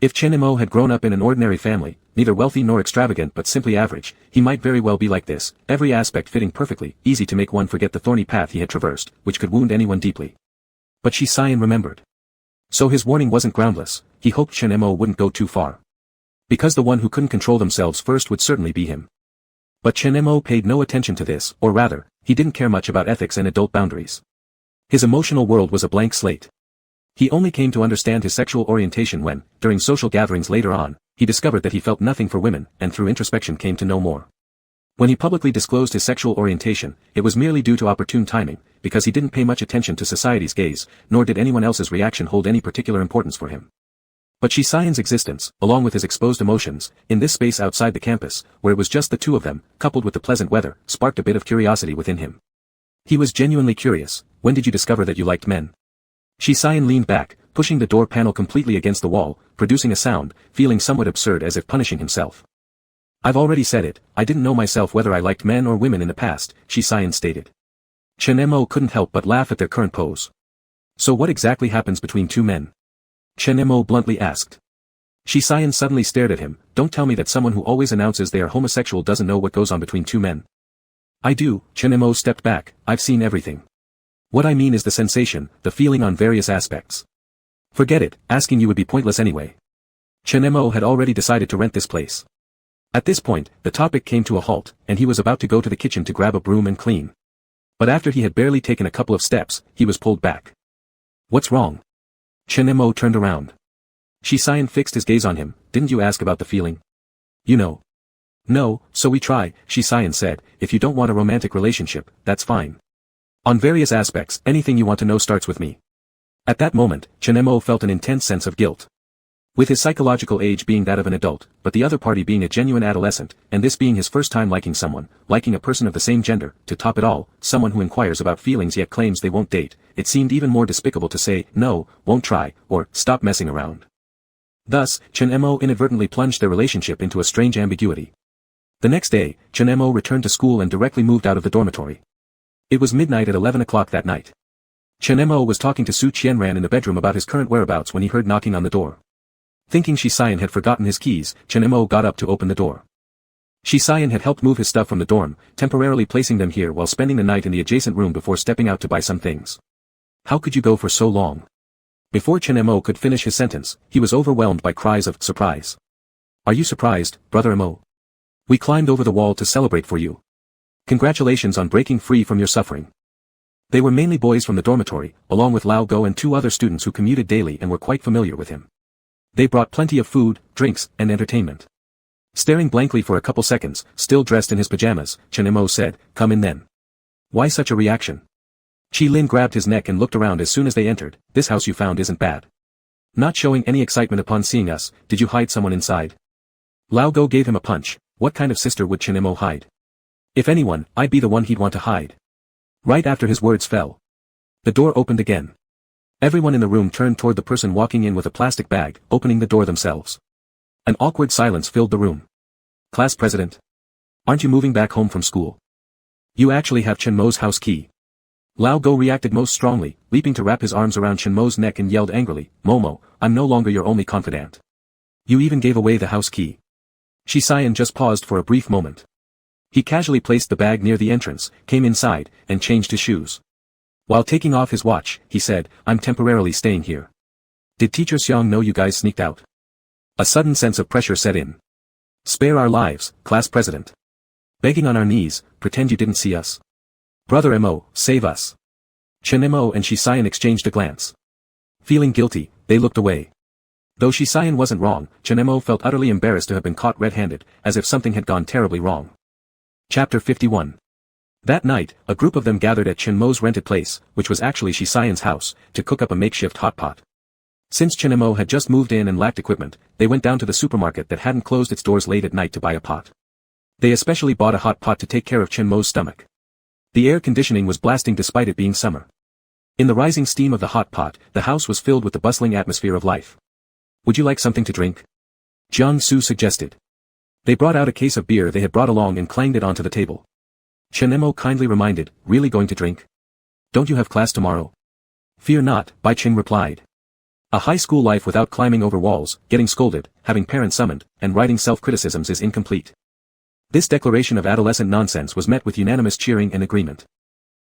If Chen-mo had grown up in an ordinary family, neither wealthy nor extravagant but simply average, he might very well be like this, every aspect fitting perfectly, easy to make one forget the thorny path he had traversed, which could wound anyone deeply. But Shisayan remembered. So his warning wasn't groundless, he hoped Chen-mo wouldn't go too far. Because the one who couldn't control themselves first would certainly be him. But Chen-mo paid no attention to this, or rather, he didn't care much about ethics and adult boundaries. His emotional world was a blank slate. He only came to understand his sexual orientation when, during social gatherings later on, he discovered that he felt nothing for women, and through introspection came to know more. When he publicly disclosed his sexual orientation, it was merely due to opportune timing, because he didn't pay much attention to society's gaze, nor did anyone else's reaction hold any particular importance for him. But Shisayan's existence, along with his exposed emotions, in this space outside the campus, where it was just the two of them, coupled with the pleasant weather, sparked a bit of curiosity within him. He was genuinely curious. "When did you discover that you liked men?" Shisayan leaned back, pushing the door panel completely against the wall, producing a sound, feeling somewhat absurd as if punishing himself. "I've already said it, I didn't know myself whether I liked men or women in the past," Shisayan stated. Chen-mo couldn't help but laugh at their current pose. "So what exactly happens between two men?" Chen-mo bluntly asked. Shisayan suddenly stared at him. "Don't tell me that someone who always announces they are homosexual doesn't know what goes on between two men." "I do," Chen-mo stepped back, "I've seen everything. What I mean is the sensation, the feeling on various aspects." "Forget it, asking you would be pointless anyway." Chen-mo had already decided to rent this place. At this point, the topic came to a halt, and he was about to go to the kitchen to grab a broom and clean. But after he had barely taken a couple of steps, he was pulled back. "What's wrong?" Chen-mo turned around. Shisayan fixed his gaze on him. "Didn't you ask about the feeling?" "You know." "No, so we try," Shisayan said. "If you don't want a romantic relationship, that's fine. On various aspects, anything you want to know starts with me." At that moment, Chen-mo felt an intense sense of guilt. With his psychological age being that of an adult, but the other party being a genuine adolescent, and this being his first time liking someone, liking a person of the same gender, to top it all, someone who inquires about feelings yet claims they won't date, it seemed even more despicable to say, "No, won't try," or "Stop messing around." Thus, Chen-mo inadvertently plunged their relationship into a strange ambiguity. The next day, Chen-mo returned to school and directly moved out of the dormitory. It was midnight at 11 o'clock that night. Chen-mo was talking to Su Qianran in the bedroom about his current whereabouts when he heard knocking on the door. Thinking Shisayan had forgotten his keys, Chen-mo got up to open the door. Shisayan had helped move his stuff from the dorm, temporarily placing them here while spending the night in the adjacent room before stepping out to buy some things. "How could you go for so long?" Before Chen-mo could finish his sentence, he was overwhelmed by cries of surprise. "Are you surprised, brother Mo? We climbed over the wall to celebrate for you. Congratulations on breaking free from your suffering." They were mainly boys from the dormitory, along with Lao Go and two other students who commuted daily and were quite familiar with him. They brought plenty of food, drinks, and entertainment. Staring blankly for a couple seconds, still dressed in his pajamas, Chen-mo said, "Come in then." "Why such a reaction?" Chi-lin grabbed his neck and looked around as soon as they entered. "This house you found isn't bad." Not showing any excitement upon seeing us, "Did you hide someone inside?" Lao Go gave him a punch. What kind of sister would Chen-mo hide? If anyone, I'd be the one he'd want to hide. Right after his words fell, the door opened again. Everyone in the room turned toward the person walking in with a plastic bag, opening the door themselves. An awkward silence filled the room. "Class president? Aren't you moving back home from school? You actually have Chen-mo's house key." Lao Go reacted most strongly, leaping to wrap his arms around Chen-mo's neck and yelled angrily, "Momo, I'm no longer your only confidant. You even gave away the house key." Shisayan just paused for a brief moment. He casually placed the bag near the entrance, came inside, and changed his shoes. While taking off his watch, he said, "I'm temporarily staying here. Did Teacher Xiang know you guys sneaked out?" A sudden sense of pressure set in. "Spare our lives, class president. Begging on our knees, pretend you didn't see us. Brother Mo, save us." Chen-mo and Shisayan exchanged a glance. Feeling guilty, they looked away. Though Shisayan wasn't wrong, Chen-mo felt utterly embarrassed to have been caught red-handed, as if something had gone terribly wrong. Chapter 51. That night, a group of them gathered at Chenmo's rented place, which was actually Shisayan's house, to cook up a makeshift hot pot. Since Chenmo had just moved in and lacked equipment, they went down to the supermarket that hadn't closed its doors late at night to buy a pot. They especially bought a hot pot to take care of Chenmo's stomach. The air conditioning was blasting despite it being summer. In the rising steam of the hot pot, the house was filled with the bustling atmosphere of life. "Would you like something to drink?" Jiangsu suggested. They brought out a case of beer they had brought along and clanged it onto the table. Chenmo kindly reminded, "Really going to drink? Don't you have class tomorrow?" "Fear not," Bai Qing replied. A high school life without climbing over walls, getting scolded, having parents summoned, and writing self-criticisms is incomplete. This declaration of adolescent nonsense was met with unanimous cheering and agreement.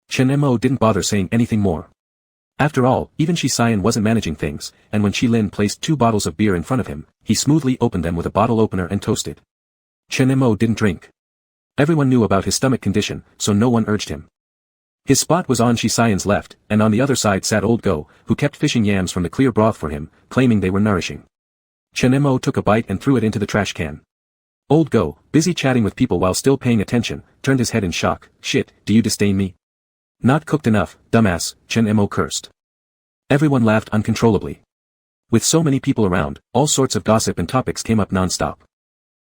Chenmo didn't bother saying anything more. After all, even Shisayan wasn't managing things, and when Qilin placed 2 bottles of beer in front of him, he smoothly opened them with a bottle opener and toasted. Chenmo didn't drink. Everyone knew about his stomach condition, so no one urged him. His spot was on Shisayan's left, and on the other side sat Old Go, who kept fishing yams from the clear broth for him, claiming they were nourishing. Chenmo took a bite and threw it into the trash can. Old Go, busy chatting with people while still paying attention, turned his head in shock. "Shit, do you disdain me? Not cooked enough, dumbass," Chenmo cursed. Everyone laughed uncontrollably. With so many people around, all sorts of gossip and topics came up non-stop.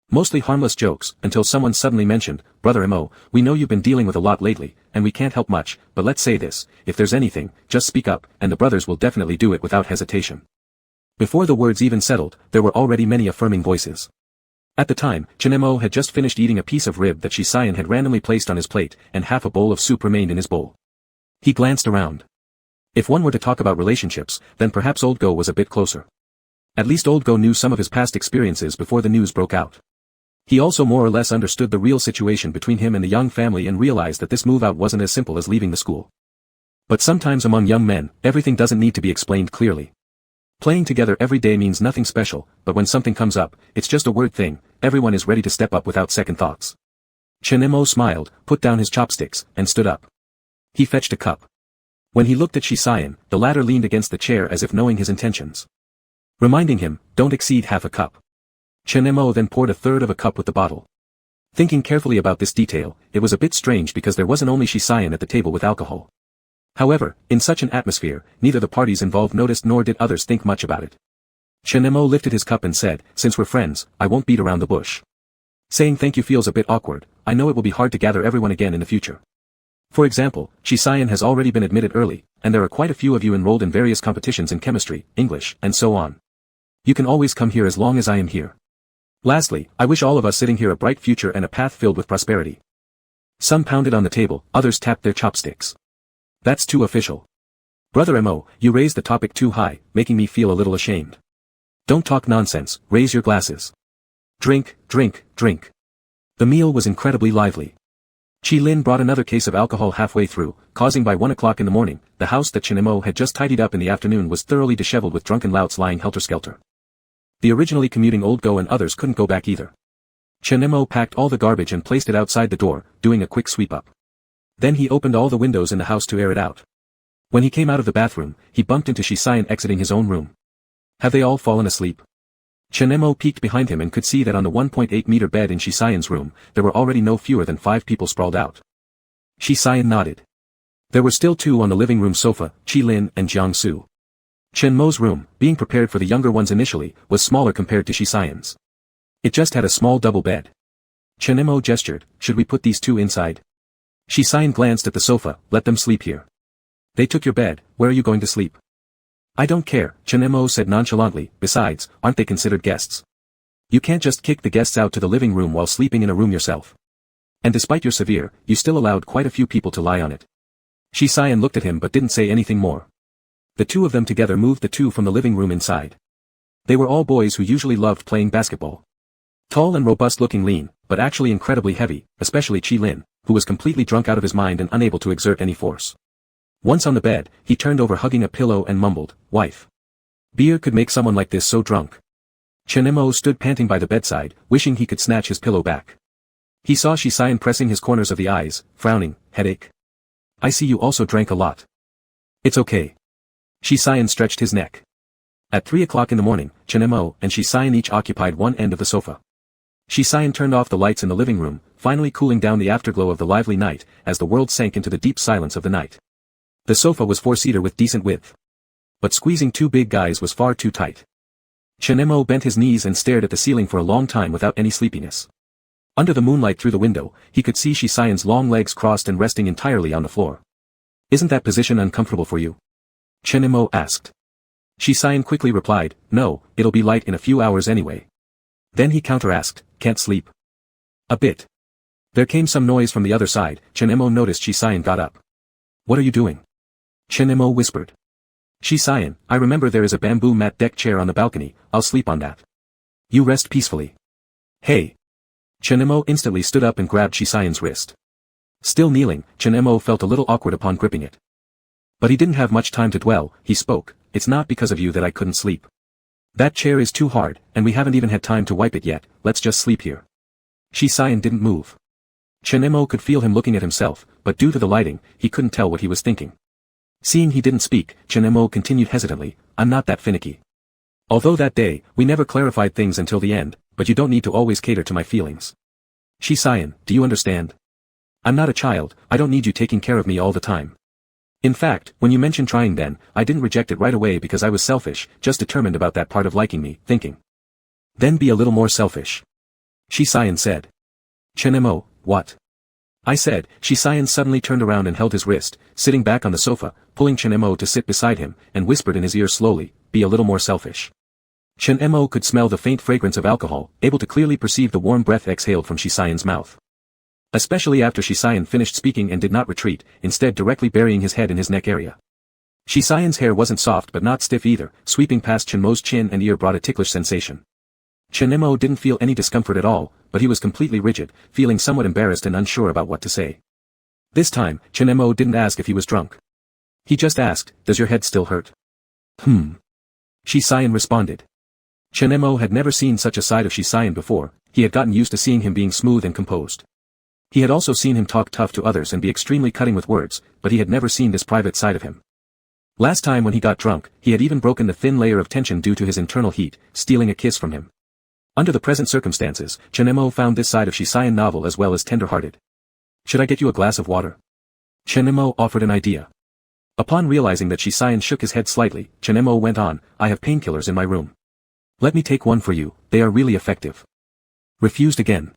Mostly harmless jokes, until someone suddenly mentioned, "Brother Mo, we know you've been dealing with a lot lately, and we can't help much, but let's say this, if there's anything, just speak up, and the brothers will definitely do it without hesitation." Before the words even settled, there were already many affirming voices. At the time, Chenmo had just finished eating a piece of rib that Shisayan had randomly placed on his plate, and half a bowl of soup remained in his bowl. He glanced around. If one were to talk about relationships, then perhaps Old Go was a bit closer. At least Old Go knew some of his past experiences before the news broke out. He also more or less understood the real situation between him and the young family and realized that this move out wasn't as simple as leaving the school. But sometimes among young men, everything doesn't need to be explained clearly. Playing together every day means nothing special, but when something comes up, it's just a word thing, everyone is ready to step up without second thoughts. Chenmo smiled, put down his chopsticks, and stood up. He fetched a cup. When he looked at Shisayan, the latter leaned against the chair as if knowing his intentions. Reminding him, "Don't exceed half a cup." Chenmo then poured a third of a cup with the bottle. Thinking carefully about this detail, it was a bit strange because there wasn't only Shisayan at the table with alcohol. However, in such an atmosphere, neither the parties involved noticed nor did others think much about it. Chenmo lifted his cup and said, "Since we're friends, I won't beat around the bush. Saying thank you feels a bit awkward, I know it will be hard to gather everyone again in the future. For example, Shisayan has already been admitted early, and there are quite a few of you enrolled in various competitions in chemistry, English, and so on. You can always come here as long as I am here. Lastly, I wish all of us sitting here a bright future and a path filled with prosperity." Some pounded on the table, others tapped their chopsticks. "That's too official. Brother Mo, you raised the topic too high, making me feel a little ashamed. Don't talk nonsense, raise your glasses. Drink, drink, drink." The meal was incredibly lively. Qilin brought another case of alcohol halfway through, causing by 1 o'clock in the morning, the house that Chenmo had just tidied up in the afternoon was thoroughly disheveled with drunken louts lying helter-skelter. The originally commuting Old Go and others couldn't go back either. Chenmo packed all the garbage and placed it outside the door, doing a quick sweep up. Then he opened all the windows in the house to air it out. When he came out of the bathroom, he bumped into Shisayan exiting his own room. Have they all fallen asleep? Chenmo peeked behind him and could see that on the 1.8-meter bed in Shisayan's room, there were already no fewer than 5 people sprawled out. Shisayan nodded. There were still 2 on the living room sofa, Qilin and Jiangsu. Chenmo's room, being prepared for the younger ones initially, was smaller compared to Shisayan's. It just had a small double bed. Chenmo gestured, "Should we put these 2 inside?" Shisayan glanced at the sofa, "Let them sleep here." "They took your bed, where are you going to sleep?" "I don't care," Chenmo said nonchalantly, "besides, aren't they considered guests? You can't just kick the guests out to the living room while sleeping in a room yourself. And despite your severe, you still allowed quite a few people to lie on it." Shisayan looked at him but didn't say anything more. The 2 of them together moved the 2 from the living room inside. They were all boys who usually loved playing basketball. Tall and robust-looking lean, but actually incredibly heavy, especially Qilin, who was completely drunk out of his mind and unable to exert any force. Once on the bed, he turned over hugging a pillow and mumbled, "Wife. Beer could make someone like this so drunk." Chenmo stood panting by the bedside, wishing he could snatch his pillow back. He saw Shisayan pressing his corners of the eyes, frowning, "Headache? I see you also drank a lot." "It's okay." Shisayan stretched his neck. At 3 o'clock in the morning, Chenmo and Shisayan each occupied one end of the sofa. Shisayan turned off the lights in the living room, finally cooling down the afterglow of the lively night, as the world sank into the deep silence of the night. The sofa was four-seater with decent width. But squeezing two big guys was far too tight. Chinemo bent his knees and stared at the ceiling for a long time without any sleepiness. Under the moonlight through the window, he could see Shisayan's long legs crossed and resting entirely on the floor. "Isn't that position uncomfortable for you?" Chinemo asked. Shisayan quickly replied, "No, it'll be light in a few hours anyway." Then he counter-asked, "Can't sleep?" "A bit." There came some noise from the other side. Chinemo noticed Shisayan got up. "What are you doing?" Chinemo whispered. "Shisayan, I remember there is a bamboo mat deck chair on the balcony, I'll sleep on that. You rest peacefully." "Hey!" Chinemo instantly stood up and grabbed Shisayan's wrist. Still kneeling, Chinemo felt a little awkward upon gripping it. But he didn't have much time to dwell. He spoke, "It's not because of you that I couldn't sleep. That chair is too hard, and we haven't even had time to wipe it yet, let's just sleep here." Shisayan didn't move. Chinemo could feel him looking at himself, but due to the lighting, he couldn't tell what he was thinking. Seeing he didn't speak, Chinemo continued hesitantly, "I'm not that finicky. Although that day, we never clarified things until the end, but you don't need to always cater to my feelings. Shisayan, do you understand? I'm not a child, I don't need you taking care of me all the time. In fact, when you mentioned trying then, I didn't reject it right away because I was selfish, just determined about that part of liking me, thinking. Then be a little more selfish." Shisayan said. "Chinemo, what?" I said. Shisayan suddenly turned around and held his wrist, sitting back on the sofa, pulling Chinemo to sit beside him, and whispered in his ear slowly, "Be a little more selfish." Chinemo could smell the faint fragrance of alcohol, able to clearly perceive the warm breath exhaled from Shisayan's mouth. Especially after Shisayan finished speaking and did not retreat, instead directly burying his head in his neck area. Shisayan's hair wasn't soft but not stiff either, sweeping past Chinmo's chin and ear brought a ticklish sensation. Chinemo didn't feel any discomfort at all, but he was completely rigid, feeling somewhat embarrassed and unsure about what to say. This time, Chinemo didn't ask if he was drunk. He just asked, "Does your head still hurt?" Shisayan responded. Chinemo had never seen such a side of Shisayan before. He had gotten used to seeing him being smooth and composed. He had also seen him talk tough to others and be extremely cutting with words, but he had never seen this private side of him. Last time when he got drunk, he had even broken the thin layer of tension due to his internal heat, stealing a kiss from him. Under the present circumstances, Chinemo found this side of Shisayan novel as well as tender-hearted. "Should I get you a glass of water?" Chinemo offered an idea. Upon realizing that Shisayan shook his head slightly, Chinemo went on, "I have painkillers in my room. Let me take one for you, they are really effective." Refused again.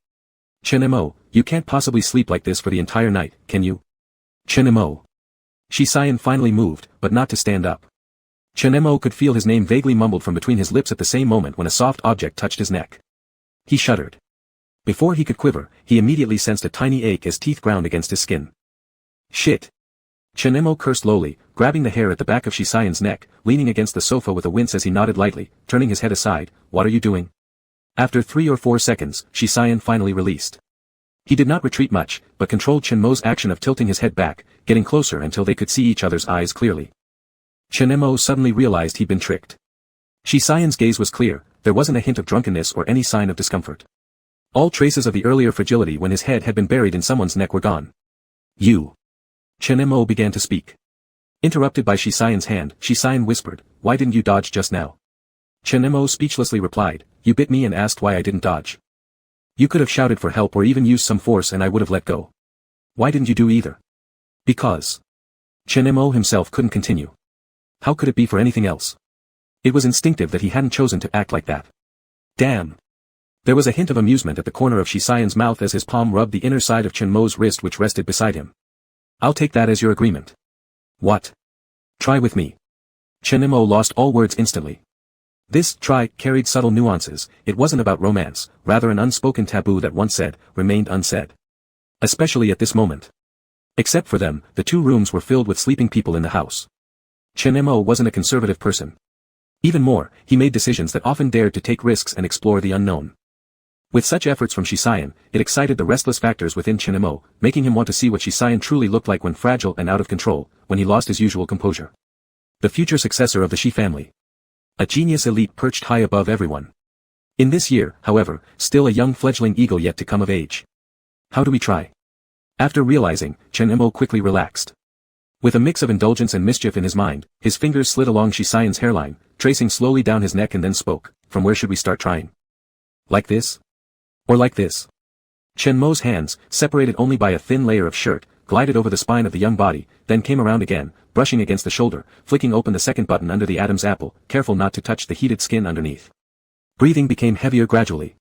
"Chinemo, you can't possibly sleep like this for the entire night, can you?" "Chinemo." Shisayan finally moved, but not to stand up. Chinemo could feel his name vaguely mumbled from between his lips at the same moment when a soft object touched his neck. He shuddered. Before he could quiver, he immediately sensed a tiny ache as teeth ground against his skin. "Shit!" Chinemo cursed lowly, grabbing the hair at the back of Shisayan's neck, leaning against the sofa with a wince as he nodded lightly, turning his head aside. "What are you doing?" After 3 or 4 seconds, Shisayan finally released. He did not retreat much, but controlled Chinmo's action of tilting his head back, getting closer until they could see each other's eyes clearly. Chinemo suddenly realized he'd been tricked. Shisayan's gaze was clear, there wasn't a hint of drunkenness or any sign of discomfort. All traces of the earlier fragility when his head had been buried in someone's neck were gone. "You." Chinemo began to speak. Interrupted by Shisayan's hand, Shisayan whispered, "Why didn't you dodge just now?" Chinemo speechlessly replied, "You bit me and asked why I didn't dodge. You could have shouted for help or even used some force and I would have let go. Why didn't you do either?" "Because." Chinemo himself couldn't continue. How could it be for anything else? It was instinctive that he hadn't chosen to act like that. Damn. There was a hint of amusement at the corner of Shisayan's mouth as his palm rubbed the inner side of Chinmo's wrist which rested beside him. "I'll take that as your agreement." "What?" "Try with me." Chinmo lost all words instantly. This try carried subtle nuances. It wasn't about romance, rather an unspoken taboo that once said, remained unsaid. Especially at this moment. Except for them, the 2 rooms were filled with sleeping people in the house. Chinmo wasn't a conservative person. Even more, he made decisions that often dared to take risks and explore the unknown. With such efforts from Shisayan, it excited the restless factors within Chinmo, making him want to see what Shisayan truly looked like when fragile and out of control, when he lost his usual composure. The future successor of the Shi family. A genius elite perched high above everyone. In this year, however, still a young fledgling eagle yet to come of age. How do we try? After realizing, Chinmo quickly relaxed. With a mix of indulgence and mischief in his mind, his fingers slid along Shisayan's hairline, tracing slowly down his neck and then spoke, "From where should we start trying? Like this? Or like this?" Chen Mo's hands, separated only by a thin layer of shirt, glided over the spine of the young body, then came around again, brushing against the shoulder, flicking open the second button under the Adam's apple, careful not to touch the heated skin underneath. Breathing became heavier gradually.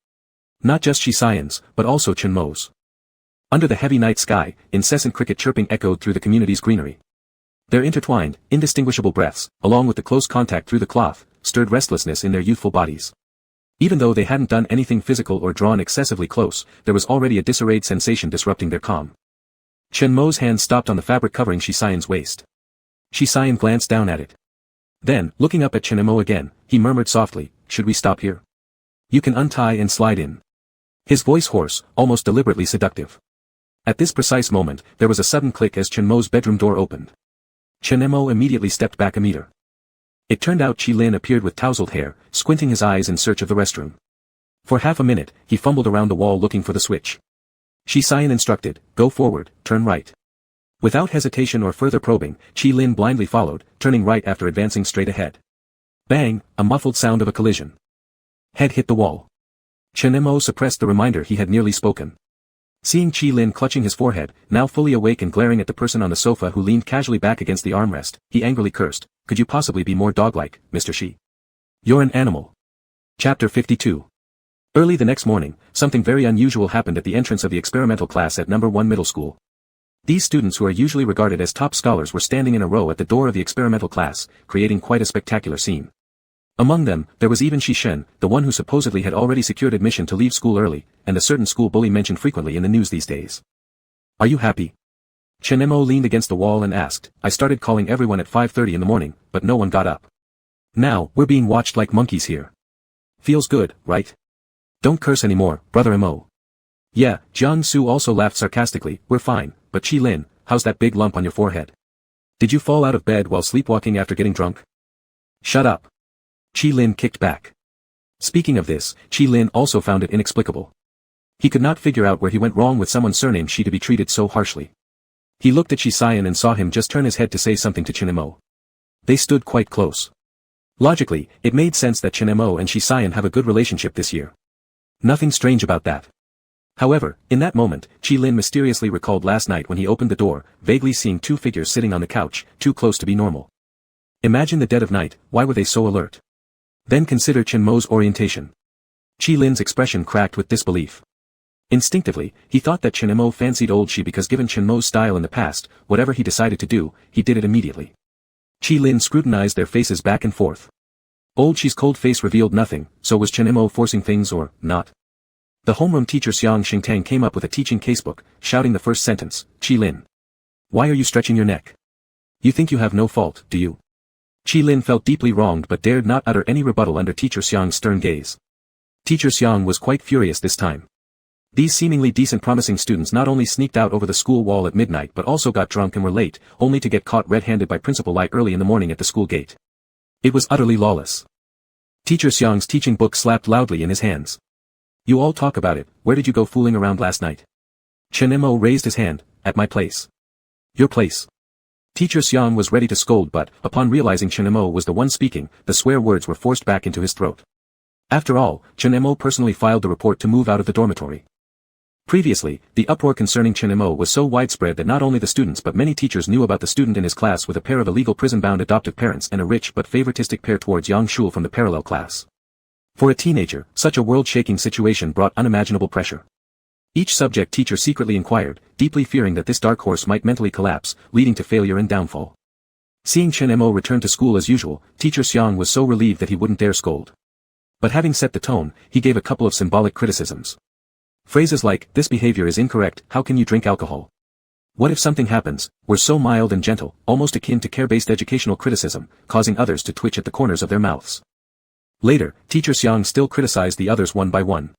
Not just Shisayan's, but also Chen Mo's. Under the heavy night sky, incessant cricket chirping echoed through the community's greenery. Their intertwined, indistinguishable breaths, along with the close contact through the cloth, stirred restlessness in their youthful bodies. Even though they hadn't done anything physical or drawn excessively close, there was already a disarrayed sensation disrupting their calm. Chen Mo's hand stopped on the fabric covering Shisayan's waist. Shisayan glanced down at it. Then, looking up at Chen Mo again, he murmured softly, "Should we stop here? You can untie and slide in." His voice hoarse, almost deliberately seductive. At this precise moment, there was a sudden click as Chen Mo's bedroom door opened. Chen Mo immediately stepped back a meter. It turned out Qi Lin appeared with tousled hair, squinting his eyes in search of the restroom. For half a minute, he fumbled around the wall looking for the switch. Shisayan instructed, "Go forward, turn right." Without hesitation or further probing, Qi Lin blindly followed, turning right after advancing straight ahead. Bang, a muffled sound of a collision. Head hit the wall. Chen Mo suppressed the reminder he had nearly spoken. Seeing Qi Lin clutching his forehead, now fully awake and glaring at the person on the sofa who leaned casually back against the armrest, he angrily cursed, "Could you possibly be more dog-like, Mr. Shi? You're an animal." Chapter 52. Early the next morning, something very unusual happened at the entrance of the experimental class at No. 1 Middle School. These students who are usually regarded as top scholars were standing in a row at the door of the experimental class, creating quite a spectacular scene. Among them, there was even Shi Shen, the one who supposedly had already secured admission to leave school early, and a certain school bully mentioned frequently in the news these days. "Are you happy?" Chen Mo leaned against the wall and asked. "I started calling everyone at 5:30 in the morning, but no one got up. Now, we're being watched like monkeys here. Feels good, right? Don't curse anymore, brother Mo." "Yeah," Jiang Su also laughed sarcastically, "we're fine, but Qi Lin, how's that big lump on your forehead? Did you fall out of bed while sleepwalking after getting drunk?" "Shut up." Qi Lin kicked back. Speaking of this, Qi Lin also found it inexplicable. He could not figure out where he went wrong with someone's surname Shi to be treated so harshly. He looked at Shisayan and saw him just turn his head to say something to Chen Mo. They stood quite close. Logically, it made sense that Chen Mo and Shisayan have a good relationship this year. Nothing strange about that. However, in that moment, Qi Lin mysteriously recalled last night when he opened the door, vaguely seeing two figures sitting on the couch, too close to be normal. Imagine the dead of night, why were they so alert? Then consider Chen Mo's orientation. Qi Lin's expression cracked with disbelief. Instinctively, he thought that Chen Mo fancied old Shi because given Chen Mo's style in the past, whatever he decided to do, he did it immediately. Qi Lin scrutinized their faces back and forth. Old Shi's cold face revealed nothing, so was Chen Mo forcing things or not? The homeroom teacher Xiang Xingtang came up with a teaching casebook, shouting the first sentence, "Qi Lin. Why are you stretching your neck? You think you have no fault, do you?" Qi Lin felt deeply wronged but dared not utter any rebuttal under teacher Xiang's stern gaze. Teacher Xiang was quite furious this time. These seemingly decent promising students not only sneaked out over the school wall at midnight but also got drunk and were late, only to get caught red-handed by Principal Lai early in the morning at the school gate. It was utterly lawless. Teacher Xiang's teaching book slapped loudly in his hands. "You all talk about it, where did you go fooling around last night?" Chen Mo raised his hand, "At my place." "Your place." Teacher Xiang was ready to scold but, upon realizing Chen Mo was the one speaking, the swear words were forced back into his throat. After all, Chen Mo personally filed the report to move out of the dormitory. Previously, the uproar concerning Chen Mo was so widespread that not only the students but many teachers knew about the student in his class with a pair of illegal prison-bound adoptive parents and a rich but favoritistic pair towards Yang Shul from the parallel class. For a teenager, such a world-shaking situation brought unimaginable pressure. Each subject teacher secretly inquired, deeply fearing that this dark horse might mentally collapse, leading to failure and downfall. Seeing Chen Mo return to school as usual, teacher Xiang was so relieved that he wouldn't dare scold. But having set the tone, he gave a couple of symbolic criticisms. Phrases like, "This behavior is incorrect, how can you drink alcohol? What if something happens?" were so mild and gentle, almost akin to care-based educational criticism, causing others to twitch at the corners of their mouths. Later, teacher Xiang still criticized the others one by one.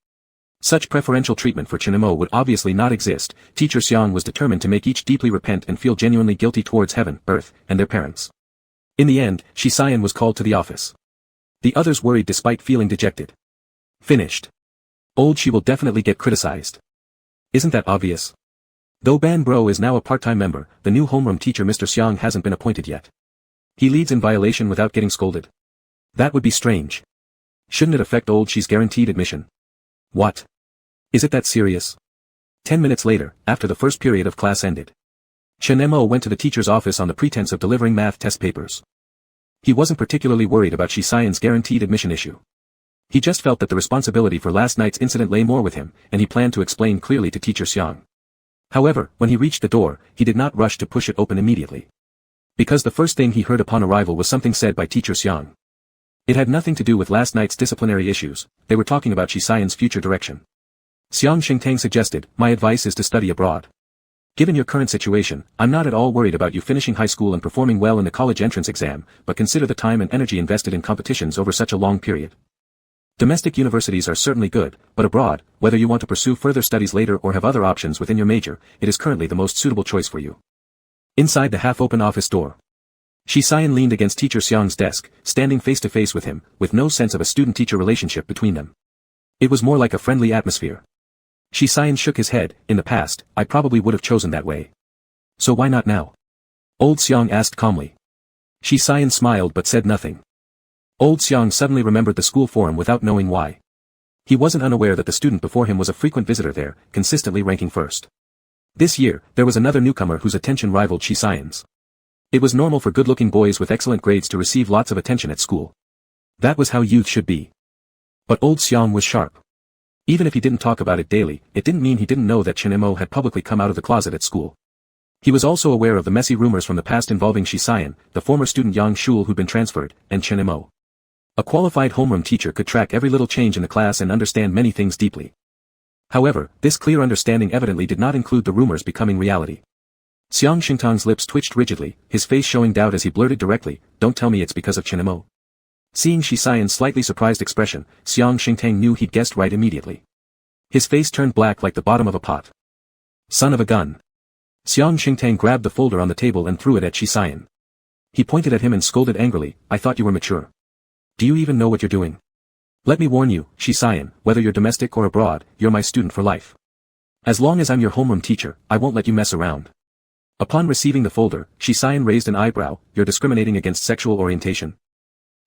Such preferential treatment for Chen Mo would obviously not exist. Teacher Xiang was determined to make each deeply repent and feel genuinely guilty towards heaven, earth, and their parents. In the end, Shisayan was called to the office. The others worried despite feeling dejected. Finished. Old Shi will definitely get criticized. Isn't that obvious? Though Ban Bro is now a part-time member, the new homeroom teacher Mr. Xiang hasn't been appointed yet. He leads in violation without getting scolded. That would be strange. Shouldn't it affect old Shi's guaranteed admission? What? Is it that serious? 10 minutes later, after the first period of class ended, Chen Mo went to the teacher's office on the pretense of delivering math test papers. He wasn't particularly worried about Shi Xian's guaranteed admission issue. He just felt that the responsibility for last night's incident lay more with him, and he planned to explain clearly to teacher Xiang. However, when he reached the door, he did not rush to push it open immediately. Because the first thing he heard upon arrival was something said by teacher Xiang. It had nothing to do with last night's disciplinary issues, they were talking about Shi Xian's future direction. Xiang Xingtang suggested, "My advice is to study abroad. Given your current situation, I'm not at all worried about you finishing high school and performing well in the college entrance exam, but consider the time and energy invested in competitions over such a long period. Domestic universities are certainly good, but abroad, whether you want to pursue further studies later or have other options within your major, it is currently the most suitable choice for you." Inside the half-open office door, Shi Xian leaned against teacher Xiang's desk, standing face-to-face with him, with no sense of a student-teacher relationship between them. It was more like a friendly atmosphere. Shi Xian shook his head. "In the past, I probably would have chosen that way. So why not now?" Old Xiang asked calmly. Shi Xian smiled but said nothing. Old Xiang suddenly remembered the school forum without knowing why. He wasn't unaware that the student before him was a frequent visitor there, consistently ranking first. This year, there was another newcomer whose attention rivaled Shi Xian's. It was normal for good-looking boys with excellent grades to receive lots of attention at school. That was how youth should be. But Old Xiang was sharp. Even if he didn't talk about it daily, it didn't mean he didn't know that Chen Mo had publicly come out of the closet at school. He was also aware of the messy rumors from the past involving Shi Xian, the former student Yang Shul who'd been transferred, and Chen Mo. A qualified homeroom teacher could track every little change in the class and understand many things deeply. However, this clear understanding evidently did not include the rumors becoming reality. Xiang Xingtang's lips twitched rigidly, his face showing doubt as he blurted directly, "Don't tell me it's because of Chen Mo." Seeing Shi Xian's slightly surprised expression, Xiang Xingtang knew he'd guessed right immediately. His face turned black like the bottom of a pot. "Son of a gun." Xiang Xingtang grabbed the folder on the table and threw it at Shi Xian. He pointed at him and scolded angrily, "I thought you were mature. Do you even know what you're doing? Let me warn you, Shi Xian, whether you're domestic or abroad, you're my student for life. As long as I'm your homeroom teacher, I won't let you mess around." Upon receiving the folder, Shi Xian raised an eyebrow. "You're discriminating against sexual orientation?"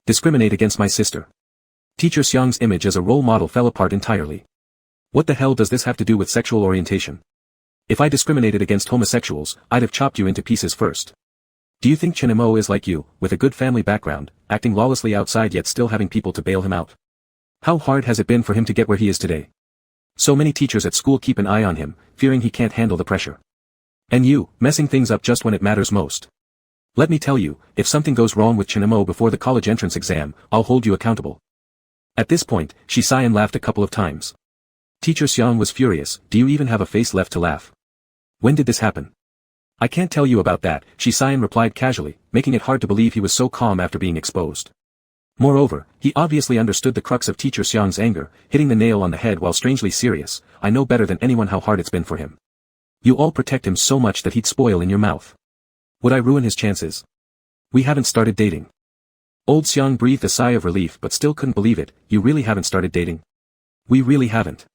"Discriminate against my sister?" Teacher Xiang's image as a role model fell apart entirely. "What the hell does this have to do with sexual orientation? If I discriminated against homosexuals, I'd have chopped you into pieces first. Do you think Chen Mo is like you, with a good family background, acting lawlessly outside yet still having people to bail him out? How hard has it been for him to get where he is today? So many teachers at school keep an eye on him, fearing he can't handle the pressure. And you, messing things up just when it matters most. Let me tell you, if something goes wrong with Chen Mo before the college entrance exam, I'll hold you accountable." At this point, Shi Xian laughed a couple of times. Teacher Xiang was furious. "Do you even have a face left to laugh? When did this happen?" "I can't tell you about that," Shi Xian replied casually, making it hard to believe he was so calm after being exposed. Moreover, he obviously understood the crux of teacher Xiang's anger, hitting the nail on the head while strangely serious. "I know better than anyone how hard it's been for him. You all protect him so much that he'd spoil in your mouth. Would I ruin his chances? We haven't started dating." Old Xiang breathed a sigh of relief but still couldn't believe it. "You really haven't started dating?" "We really haven't."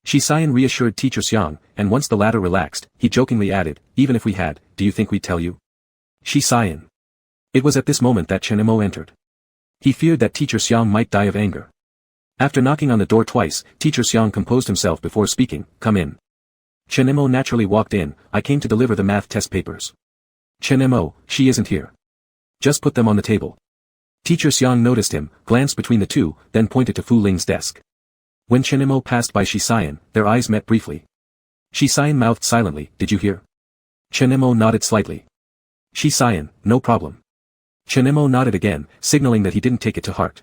Shi Xian reassured teacher Xiang, and once the latter relaxed, he jokingly added, "Even if we had, do you think we'd tell you?" Shi Xian. It was at this moment that Chen Mo entered. He feared that teacher Xiang might die of anger. After knocking on the door twice, teacher Xiang composed himself before speaking, "Come in." Chen Mo naturally walked in. "I came to deliver the math test papers." "Chen Mo, she isn't here. Just put them on the table." Teacher Xiang noticed him, glanced between the two, then pointed to Fu Ling's desk. When Chen Mo passed by Shi Xian, their eyes met briefly. Shi Xian mouthed silently, "Did you hear?" Chen Mo nodded slightly. Shi Xian, "No problem." Chen Mo nodded again, signaling that he didn't take it to heart.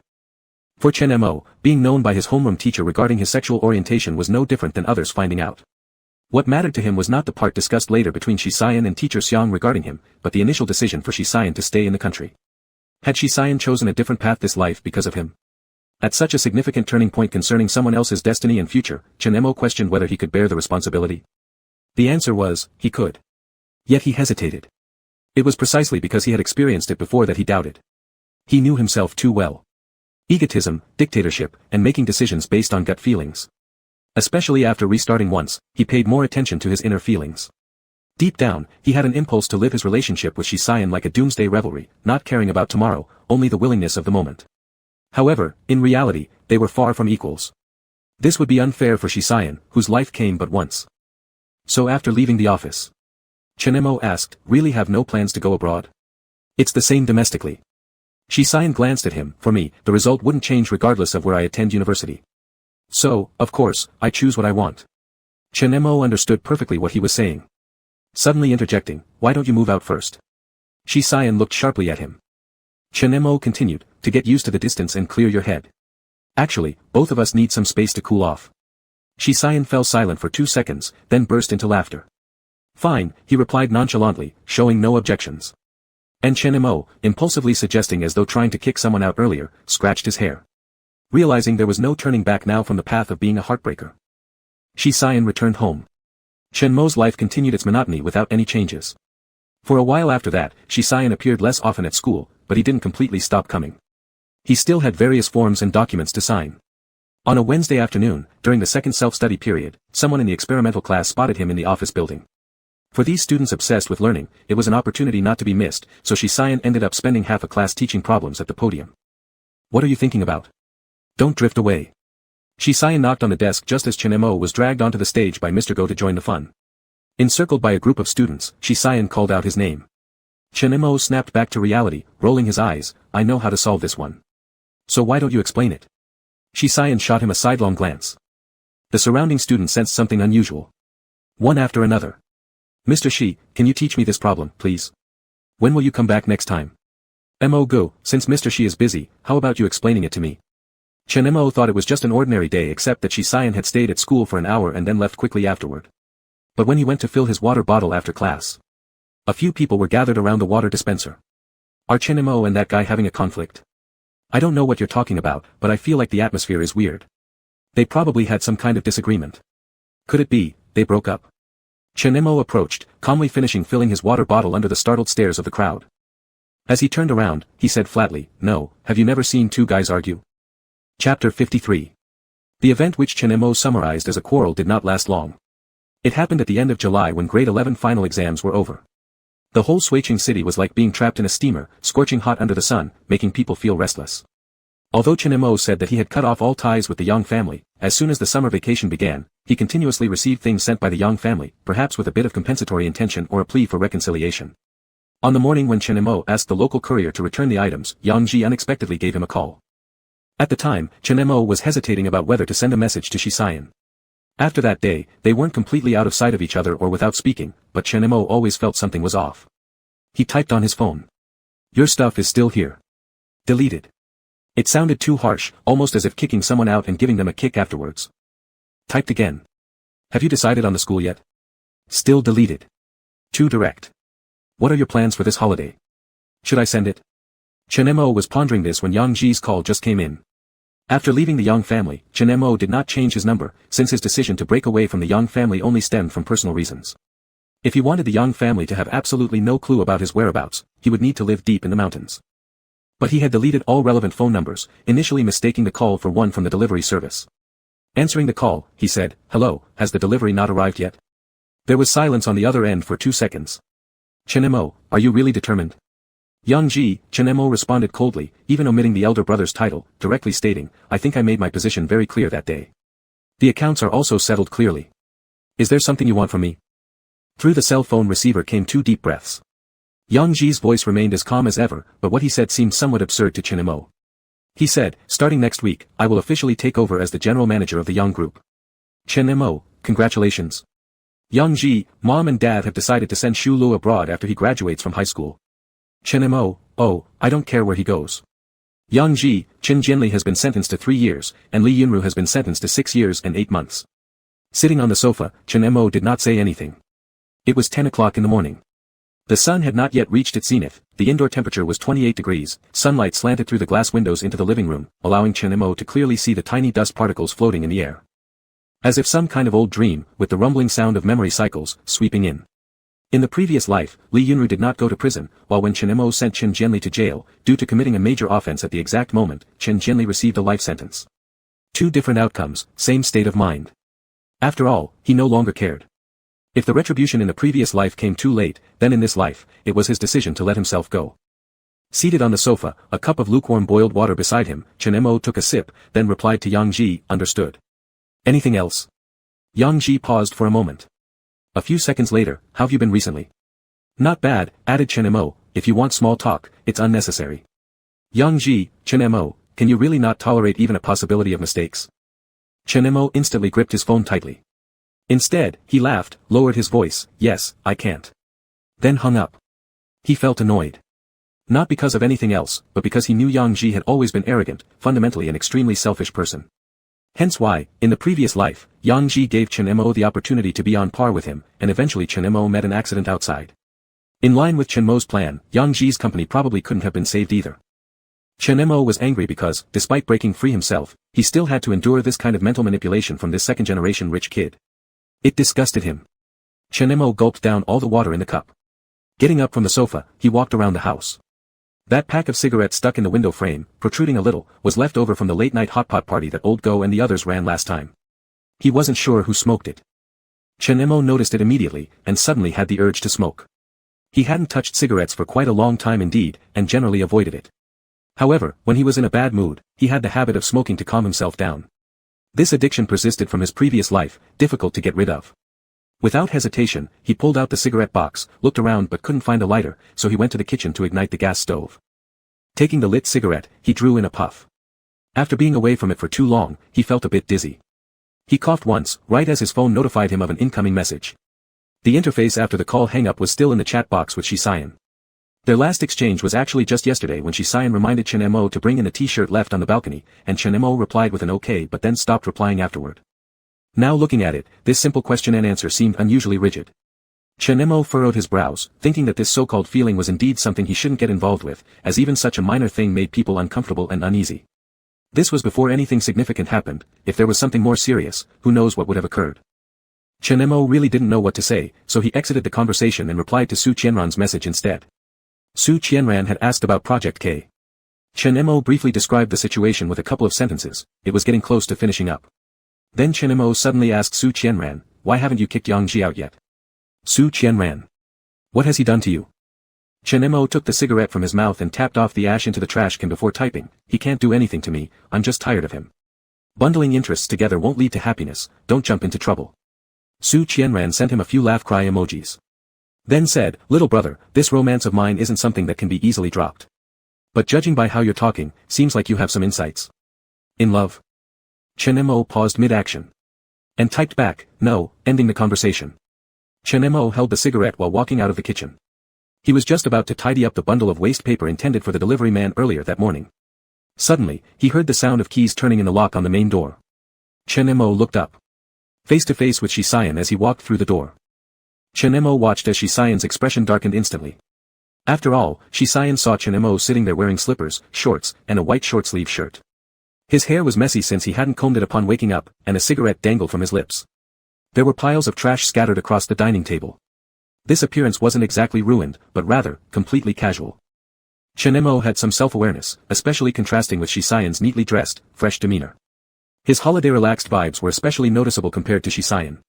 For Chen Mo, being known by his homeroom teacher regarding his sexual orientation was no different than others finding out. What mattered to him was not the part discussed later between Shi Xian and teacher Xiang regarding him, but the initial decision for Shi Xian to stay in the country. Had Shi Xian chosen a different path this life because of him? At such a significant turning point concerning someone else's destiny and future, Chen Mo questioned whether he could bear the responsibility. The answer was, he could. Yet he hesitated. It was precisely because he had experienced it before that he doubted. He knew himself too well. Egotism, dictatorship, and making decisions based on gut feelings. Especially after restarting once, he paid more attention to his inner feelings. Deep down, he had an impulse to live his relationship with Shi Xian like a doomsday revelry, not caring about tomorrow, only the willingness of the moment. However, in reality, they were far from equals. This would be unfair for Shi Xian, whose life came but once. So after leaving the office, Chen Mo asked, really have no plans to go abroad? It's the same domestically. Shi Xian glanced at him. For me, the result wouldn't change regardless of where I attend university. So, of course, I choose what I want. Chen Mo understood perfectly what he was saying. Suddenly interjecting, why don't you move out first? Shi Xian looked sharply at him. Chen Mo continued, to get used to the distance and clear your head. Actually, both of us need some space to cool off. Shi Xian fell silent for 2 seconds, then burst into laughter. Fine, he replied nonchalantly, showing no objections. And Chen Mo, impulsively suggesting as though trying to kick someone out earlier, scratched his hair. Realizing there was no turning back now from the path of being a heartbreaker, Shi Xian returned home. Chen Mo's life continued its monotony without any changes. For a while after that, Shi Xian appeared less often at school, but he didn't completely stop coming. He still had various forms and documents to sign. On a Wednesday afternoon, during the second self-study period, someone in the experimental class spotted him in the office building. For these students obsessed with learning, it was an opportunity not to be missed, so Shi Xian ended up spending half a class teaching problems at the podium. What are you thinking about? Don't drift away. Shi Xian knocked on the desk just as Chen Mo was dragged onto the stage by Mr. Go to join the fun. Encircled by a group of students, Shi Xian called out his name. Chen Mo snapped back to reality, rolling his eyes, I know how to solve this one. So why don't you explain it? Shi Xian shot him a sidelong glance. The surrounding students sensed something unusual. One after another. Mr. Shi, can you teach me this problem, please? When will you come back next time? Mo Go, since Mr. Shi is busy, how about you explaining it to me? Chen Mo thought it was just an ordinary day except that Shi Xian had stayed at school for an hour and then left quickly afterward. But when he went to fill his water bottle after class, a few people were gathered around the water dispenser. Are Chen Mo and that guy having a conflict? I don't know what you're talking about, but I feel like the atmosphere is weird. They probably had some kind of disagreement. Could it be, they broke up? Chen Mo approached, calmly finishing filling his water bottle under the startled stares of the crowd. As he turned around, he said flatly, no, have you never seen two guys argue? Chapter 53. The event which Chen Mo summarized as a quarrel did not last long. It happened at the end of July when grade 11 final exams were over. The whole Suiqing city was like being trapped in a steamer, scorching hot under the sun, making people feel restless. Although Chen Mo said that he had cut off all ties with the Yang family, as soon as the summer vacation began, he continuously received things sent by the Yang family, perhaps with a bit of compensatory intention or a plea for reconciliation. On the morning when Chen Mo asked the local courier to return the items, Yang Ji unexpectedly gave him a call. At the time, Chen Mo was hesitating about whether to send a message to Shi Xian. After that day, they weren't completely out of sight of each other or without speaking, but Chen Mo always felt something was off. He typed on his phone. Your stuff is still here. Deleted. It sounded too harsh, almost as if kicking someone out and giving them a kick afterwards. Typed again. Have you decided on the school yet? Still deleted. Too direct. What are your plans for this holiday? Should I send it? Chen Mo was pondering this when Yang Ji's call just came in. After leaving the Yang family, Chen Mo did not change his number, since his decision to break away from the Yang family only stemmed from personal reasons. If he wanted the Yang family to have absolutely no clue about his whereabouts, he would need to live deep in the mountains. But he had deleted all relevant phone numbers, initially mistaking the call for one from the delivery service. Answering the call, he said, hello, has the delivery not arrived yet? There was silence on the other end for 2 seconds. Chen Mo, are you really determined? Yang Ji, Chen Mo responded coldly, even omitting the elder brother's title, directly stating, I think I made my position very clear that day. The accounts are also settled clearly. Is there something you want from me? Through the cell phone receiver came 2 deep breaths. Yang Ji's voice remained as calm as ever, but what he said seemed somewhat absurd to Chen Mo. He said, starting next week, I will officially take over as the general manager of the Yang group. Chen Mo, congratulations. Yang Ji, mom and dad have decided to send Shu Lu abroad after he graduates from high school. Chen Mo, oh, I don't care where he goes. Yang Ji, Qin Jianli has been sentenced to 3 years, and Li Yunru has been sentenced to 6 years and 8 months. Sitting on the sofa, Chen Mo did not say anything. It was 10 o'clock in the morning. The sun had not yet reached its zenith, the indoor temperature was 28 degrees, sunlight slanted through the glass windows into the living room, allowing Chen Mo to clearly see the tiny dust particles floating in the air. As if some kind of old dream, with the rumbling sound of memory cycles, sweeping in. In the previous life, Li Yunru did not go to prison, while when Chen Mo sent Qin Jianli to jail, due to committing a major offense at the exact moment, Qin Jianli received a life sentence. 2 different outcomes, same state of mind. After all, he no longer cared. If the retribution in the previous life came too late, then in this life, it was his decision to let himself go. Seated on the sofa, a cup of lukewarm boiled water beside him, Chen Mo took a sip, then replied to Yang Ji, understood. Anything else? Yang Ji paused for a moment. A few seconds later, how've you been recently? Not bad, added Chen Mo, if you want small talk, it's unnecessary. Yang Ji, Chen Mo, can you really not tolerate even a possibility of mistakes? Chen Mo instantly gripped his phone tightly. Instead, he laughed, lowered his voice, yes, I can't. Then hung up. He felt annoyed. Not because of anything else, but because he knew Yang Ji had always been arrogant, fundamentally an extremely selfish person. Hence why, in the previous life, Yang Ji gave Chen Mo the opportunity to be on par with him, and eventually Chen Mo met an accident outside. In line with Chen Mo's plan, Yang Ji's company probably couldn't have been saved either. Chen Mo was angry because, despite breaking free himself, he still had to endure this kind of mental manipulation from this second-generation rich kid. It disgusted him. Chen Mo gulped down all the water in the cup. Getting up from the sofa, he walked around the house. That pack of cigarettes stuck in the window frame, protruding a little, was left over from the late-night hot pot party that old Go and the others ran last time. He wasn't sure who smoked it. Chen Mo noticed it immediately, and suddenly had the urge to smoke. He hadn't touched cigarettes for quite a long time indeed, and generally avoided it. However, when he was in a bad mood, he had the habit of smoking to calm himself down. This addiction persisted from his previous life, difficult to get rid of. Without hesitation, he pulled out the cigarette box, looked around but couldn't find a lighter, so he went to the kitchen to ignite the gas stove. Taking the lit cigarette, he drew in a puff. After being away from it for too long, he felt a bit dizzy. He coughed once, right as his phone notified him of an incoming message. The interface after the call hang-up was still in the chat box with Shisayan. Their last exchange was actually just yesterday when Shisayan reminded Chen Mo to bring in the t-shirt left on the balcony, and Chen Mo replied with an okay but then stopped replying afterward. Now looking at it, this simple question and answer seemed unusually rigid. Chen Mo furrowed his brows, thinking that this so-called feeling was indeed something he shouldn't get involved with, as even such a minor thing made people uncomfortable and uneasy. This was before anything significant happened. If there was something more serious, who knows what would have occurred. Chen Mo really didn't know what to say, so he exited the conversation and replied to Su Qianran's message instead. Su Qianran had asked about Project K. Chen Mo briefly described the situation with a couple of sentences. It was getting close to finishing up. Then Chen Mo suddenly asked Su Qianran, why haven't you kicked Yang Ji out yet? Su Qianran. What has he done to you? Chen Mo took the cigarette from his mouth and tapped off the ash into the trash can before typing, he can't do anything to me, I'm just tired of him. Bundling interests together won't lead to happiness, don't jump into trouble. Su Qianran sent him a few laugh cry emojis. Then said, little brother, this romance of mine isn't something that can be easily dropped. But judging by how you're talking, seems like you have some insights. In love? Chen Mo paused mid-action. And typed back, no, ending the conversation. Chen Mo held the cigarette while walking out of the kitchen. He was just about to tidy up the bundle of waste paper intended for the delivery man earlier that morning. Suddenly, he heard the sound of keys turning in the lock on the main door. Chen Mo looked up. Face to face with Shisayan as he walked through the door. Chen Mo watched as Shisayan's expression darkened instantly. After all, Shisayan saw Chen Mo sitting there wearing slippers, shorts, and a white short-sleeve shirt. His hair was messy since he hadn't combed it upon waking up, and a cigarette dangled from his lips. There were piles of trash scattered across the dining table. This appearance wasn't exactly ruined, but rather, completely casual. Chen Mo had some self-awareness, especially contrasting with Shisayan's neatly dressed, fresh demeanor. His holiday relaxed vibes were especially noticeable compared to Shisayan.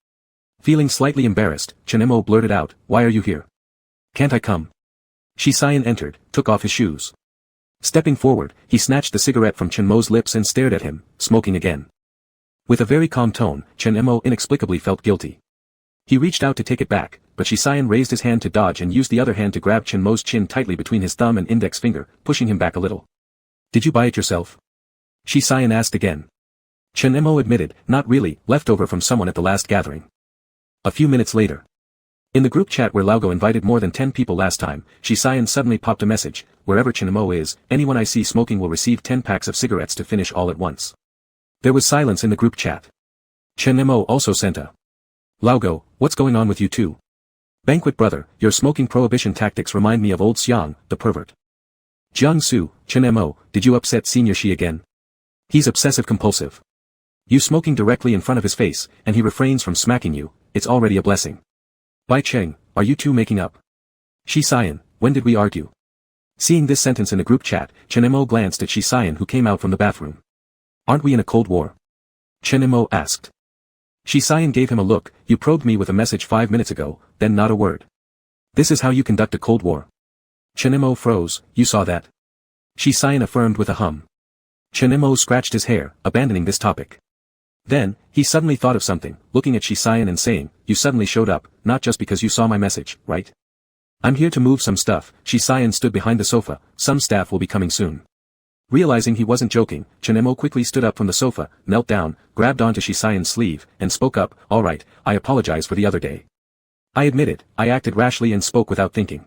Feeling slightly embarrassed, Chen Mo blurted out, why are you here? Can't I come? Shisayan entered, took off his shoes. Stepping forward, he snatched the cigarette from Chen Mo's lips and stared at him, smoking again. With a very calm tone, Chen Mo inexplicably felt guilty. He reached out to take it back, but Shisayan raised his hand to dodge and used the other hand to grab Chen Mo's chin tightly between his thumb and index finger, pushing him back a little. Did you buy it yourself? Shisayan asked again. Chen Mo admitted, not really, leftover from someone at the last gathering. A few minutes later. In the group chat where Laugo invited more than 10 people last time, Shisayan suddenly popped a message, wherever Chen Mo is, anyone I see smoking will receive 10 packs of cigarettes to finish all at once. There was silence in the group chat. Chen Mo also sent a Laugo, what's going on with you two? Banquet brother, your smoking prohibition tactics remind me of old Xiang, the pervert. Jiangsu, Chen Mo, did you upset Senior Shi again? He's obsessive compulsive. You smoking directly in front of his face, and he refrains from smacking you, it's already a blessing. Bai Cheng, are you two making up? Shisayan, when did we argue? Seeing this sentence in the group chat, Chen Mo glanced at Shisayan who came out from the bathroom. Aren't we in a cold war? Chen Mo asked. Shisayan gave him a look, you probed me with a message 5 minutes ago, then not a word. This is how you conduct a cold war. Chen Mo froze, you saw that? Shisayan affirmed with a hum. Chen Mo scratched his hair, abandoning this topic. Then, he suddenly thought of something, looking at Shisayan and saying, "You suddenly showed up, not just because you saw my message, right? I'm here to move some stuff." Shisayan stood behind the sofa. "Some staff will be coming soon." Realizing he wasn't joking, Chinemo quickly stood up from the sofa, knelt down, grabbed onto Shisayan's sleeve, and spoke up, "All right, I apologize for the other day. I admit it, I acted rashly and spoke without thinking.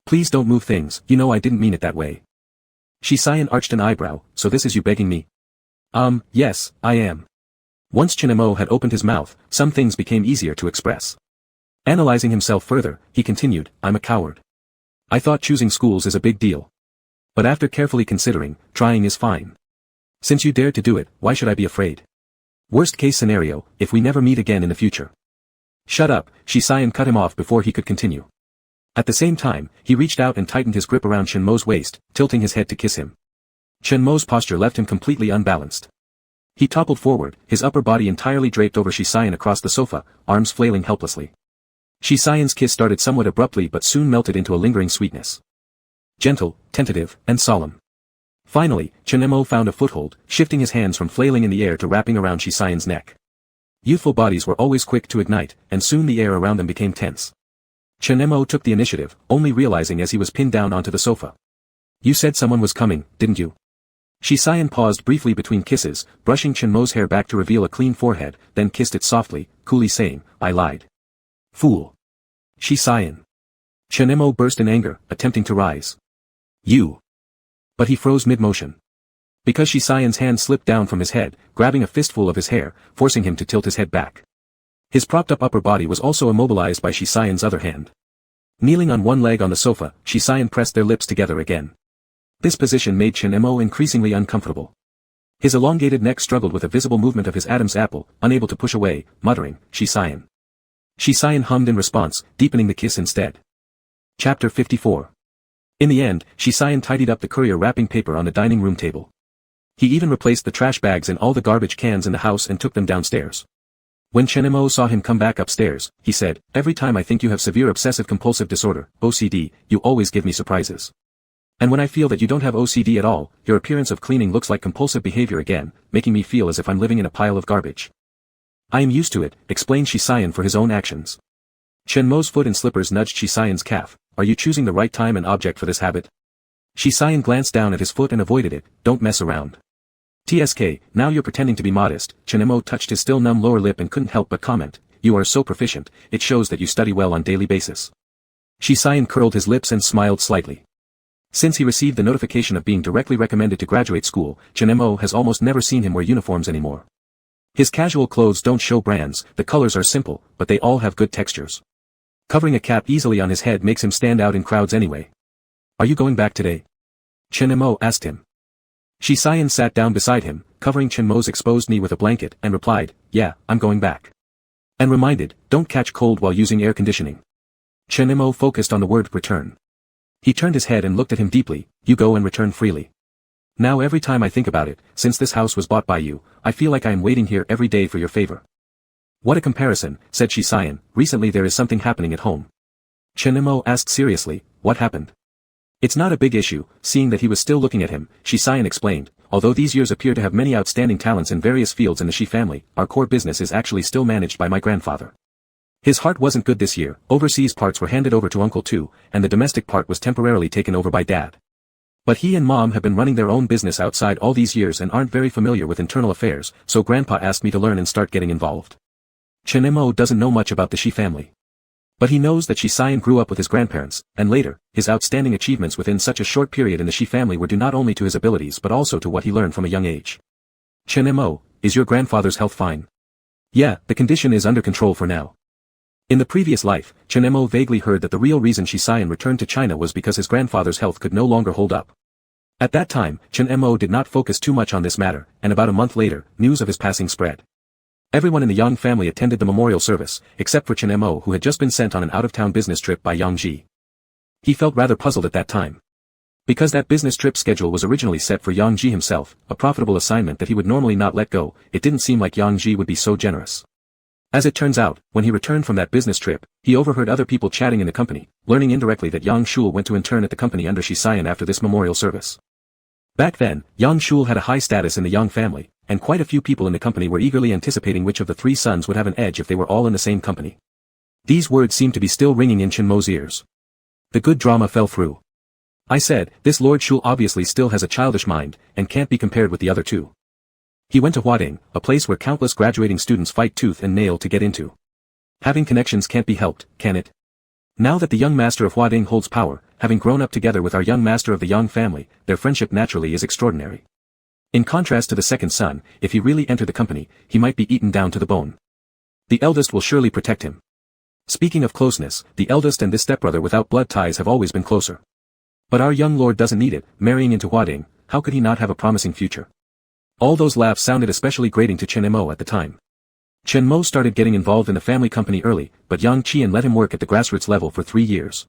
Please don't move things, you know I didn't mean it that way." Shisayan arched an eyebrow. "So this is you begging me?" Yes, I am." Once Chinemo had opened his mouth, some things became easier to express. Analyzing himself further, he continued, "I'm a coward. I thought choosing schools is a big deal. But after carefully considering, trying is fine. Since you dared to do it, why should I be afraid? Worst case scenario, if we never meet again in the future." "Shut up," Shisayan cut him off before he could continue. At the same time, he reached out and tightened his grip around Chenmo's waist, tilting his head to kiss him. Chenmo's posture left him completely unbalanced. He toppled forward, his upper body entirely draped over Shisayan across the sofa, arms flailing helplessly. Shisayan's kiss started somewhat abruptly but soon melted into a lingering sweetness. Gentle, tentative, and solemn. Finally, Chenmo found a foothold, shifting his hands from flailing in the air to wrapping around Shisayan's neck. Youthful bodies were always quick to ignite, and soon the air around them became tense. Chenmo took the initiative, only realizing as he was pinned down onto the sofa. "You said someone was coming, didn't you?" Shisayan paused briefly between kisses, brushing Chenmo's hair back to reveal a clean forehead, then kissed it softly, coolly saying, "I lied. Fool. Shisayan." Chenmo burst in anger, attempting to rise. "You." But he froze mid-motion. Because Shisayan's hand slipped down from his head, grabbing a fistful of his hair, forcing him to tilt his head back. His propped-up upper body was also immobilized by Shisayan's other hand. Kneeling on one leg on the sofa, Shisayan pressed their lips together again. This position made Chenmo increasingly uncomfortable. His elongated neck struggled with a visible movement of his Adam's apple, unable to push away, muttering, "Shisayan." Shisayan hummed in response, deepening the kiss instead. Chapter 54. In the end, Shisayan tidied up the courier wrapping paper on the dining room table. He even replaced the trash bags in all the garbage cans in the house and took them downstairs. When Chenmo saw him come back upstairs, he said, "Every time I think you have severe obsessive-compulsive disorder, OCD, you always give me surprises. And when I feel that you don't have OCD at all, your appearance of cleaning looks like compulsive behavior again, making me feel as if I'm living in a pile of garbage." "I am used to it," explained Shisayan for his own actions. Chenmo's foot in slippers nudged Shisayan's calf. "Are you choosing the right time and object for this habit?" Shisayan glanced down at his foot and avoided it. "Don't mess around." "TSK, now you're pretending to be modest." Chenmo touched his still numb lower lip and couldn't help but comment, "You are so proficient, it shows that you study well on daily basis." Shisayan curled his lips and smiled slightly. Since he received the notification of being directly recommended to graduate school, Chenmo has almost never seen him wear uniforms anymore. His casual clothes don't show brands, the colors are simple, but they all have good textures. Covering a cap easily on his head makes him stand out in crowds anyway. "Are you going back today?" Chenmo asked him. Shisayan sat down beside him, covering Chenmo's exposed knee with a blanket, and replied, "Yeah, I'm going back." And reminded, "Don't catch cold while using air conditioning." Chenmo focused on the word return. He turned his head and looked at him deeply. "You go and return freely. Now every time I think about it, since this house was bought by you, I feel like I am waiting here every day for your favor." "What a comparison," said Shisayan. "Recently there is something happening at home." Chenmo asked seriously, "What happened?" "It's not a big issue," seeing that he was still looking at him, Shisayan explained, "although these years appear to have many outstanding talents in various fields in the Shi family, our core business is actually still managed by my grandfather. His heart wasn't good this year, overseas parts were handed over to Uncle too, and the domestic part was temporarily taken over by Dad. But he and Mom have been running their own business outside all these years and aren't very familiar with internal affairs, so Grandpa asked me to learn and start getting involved." Chenmo doesn't know much about the Shi family. But he knows that Shisayan grew up with his grandparents, and later, his outstanding achievements within such a short period in the Shi family were due not only to his abilities but also to what he learned from a young age. "Chenmo, is your grandfather's health fine?" "Yeah, the condition is under control for now." In the previous life, Chenmo vaguely heard that the real reason Shisayan returned to China was because his grandfather's health could no longer hold up. At that time, Chenmo did not focus too much on this matter, and about a month later, news of his passing spread. Everyone in the Yang family attended the memorial service, except for Chenmo who had just been sent on an out-of-town business trip by Yang Ji. He felt rather puzzled at that time. Because that business trip schedule was originally set for Yang Ji himself, a profitable assignment that he would normally not let go, it didn't seem like Yang Ji would be so generous. As it turns out, when he returned from that business trip, he overheard other people chatting in the company, learning indirectly that Yang Shul went to intern at the company under Shisayan after this memorial service. Back then, Yang Shul had a high status in the Yang family, and quite a few people in the company were eagerly anticipating which of the three sons would have an edge if they were all in the same company. These words seemed to be still ringing in Chenmo's ears. The good drama fell through. I said, this Lord Shul obviously still has a childish mind, and can't be compared with the other two. He went to Huading, a place where countless graduating students fight tooth and nail to get into. Having connections can't be helped, can it? Now that the young master of Huading holds power, having grown up together with our young master of the Yang family, their friendship naturally is extraordinary. In contrast to the second son, if he really entered the company, he might be eaten down to the bone. The eldest will surely protect him. Speaking of closeness, the eldest and this stepbrother without blood ties have always been closer. But our young lord doesn't need it, marrying into Huading, how could he not have a promising future? All those laughs sounded especially grating to Chenmo at the time. Chenmo started getting involved in the family company early, but Yang Qian let him work at the grassroots level for 3 years.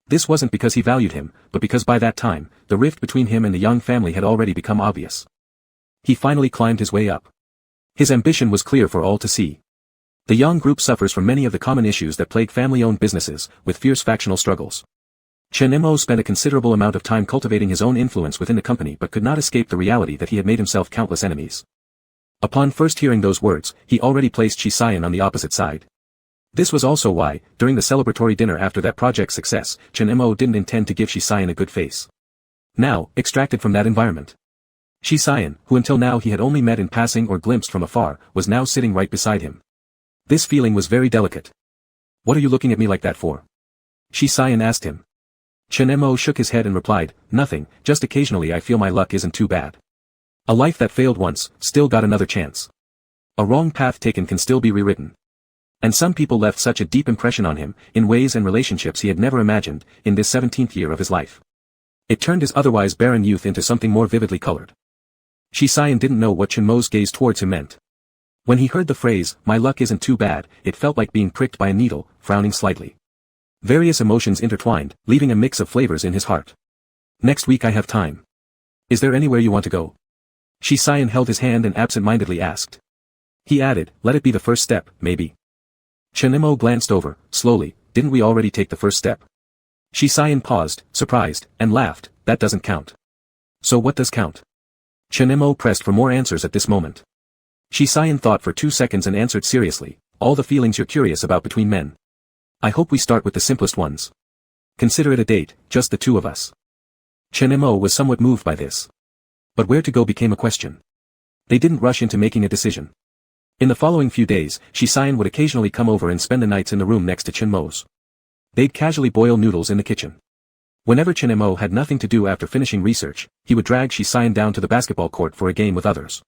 This wasn't because he valued him, but because by that time, the rift between him and the Yang family had already become obvious. He finally climbed his way up. His ambition was clear for all to see. The Yang group suffers from many of the common issues that plague family-owned businesses, with fierce factional struggles. Chenmo spent a considerable amount of time cultivating his own influence within the company but could not escape the reality that he had made himself countless enemies. Upon first hearing those words, he already placed Shisayan on the opposite side. This was also why, during the celebratory dinner after that project's success, Chenmo didn't intend to give Shisayan a good face. Now, extracted from that environment. Shisayan, who until now he had only met in passing or glimpsed from afar, was now sitting right beside him. This feeling was very delicate. What are you looking at me like that for? Shisayan asked him. Chenmo shook his head and replied, nothing, just occasionally I feel my luck isn't too bad. A life that failed once, still got another chance. A wrong path taken can still be rewritten. And some people left such a deep impression on him, in ways and relationships he had never imagined, in this 17th year of his life. It turned his otherwise barren youth into something more vividly colored. Shisayan didn't know what Chenmo's gaze towards him meant. When he heard the phrase, my luck isn't too bad, it felt like being pricked by a needle, frowning slightly. Various emotions intertwined, leaving a mix of flavors in his heart. Next week I have time. Is there anywhere you want to go? Shisayan held his hand and absent-mindedly asked. He added, let it be the first step, maybe. Chenmo glanced over, slowly, didn't we already take the first step? Shisayan paused, surprised, and laughed, that doesn't count. So what does count? Chenmo pressed for more answers at this moment. Shisayan thought for 2 seconds and answered seriously, all the feelings you're curious about between men. I hope we start with the simplest ones. Consider it a date, just the two of us. Chenmo was somewhat moved by this. But where to go became a question. They didn't rush into making a decision. In the following few days, Shisayan would occasionally come over and spend the nights in the room next to Chenmo's. They'd casually boil noodles in the kitchen. Whenever Chenmo had nothing to do after finishing research, he would drag Shisayan down to the basketball court for a game with others.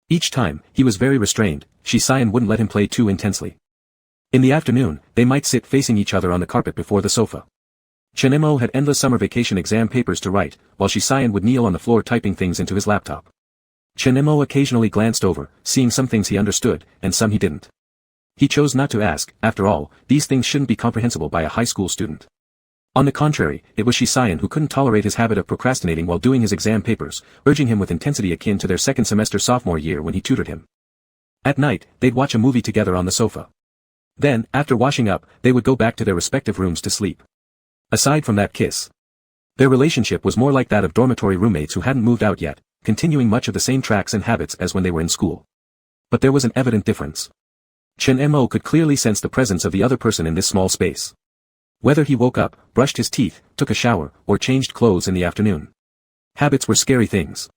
Each time, he was very restrained, Shisayan wouldn't let him play too intensely. In the afternoon, they might sit facing each other on the carpet before the sofa. Chenmo had endless summer vacation exam papers to write, while Shisayan would kneel on the floor typing things into his laptop. Chenmo occasionally glanced over, seeing some things he understood, and some he didn't. He chose not to ask, after all, these things shouldn't be comprehensible by a high school student. On the contrary, it was Shisayan who couldn't tolerate his habit of procrastinating while doing his exam papers, urging him with intensity akin to their second semester sophomore year when he tutored him. At night, they'd watch a movie together on the sofa. Then, after washing up, they would go back to their respective rooms to sleep. Aside from that kiss, their relationship was more like that of dormitory roommates who hadn't moved out yet, continuing much of the same tracks and habits as when they were in school. But there was an evident difference. Chenmo could clearly sense the presence of the other person in this small space. Whether he woke up, brushed his teeth, took a shower, or changed clothes in the afternoon. Habits were scary things.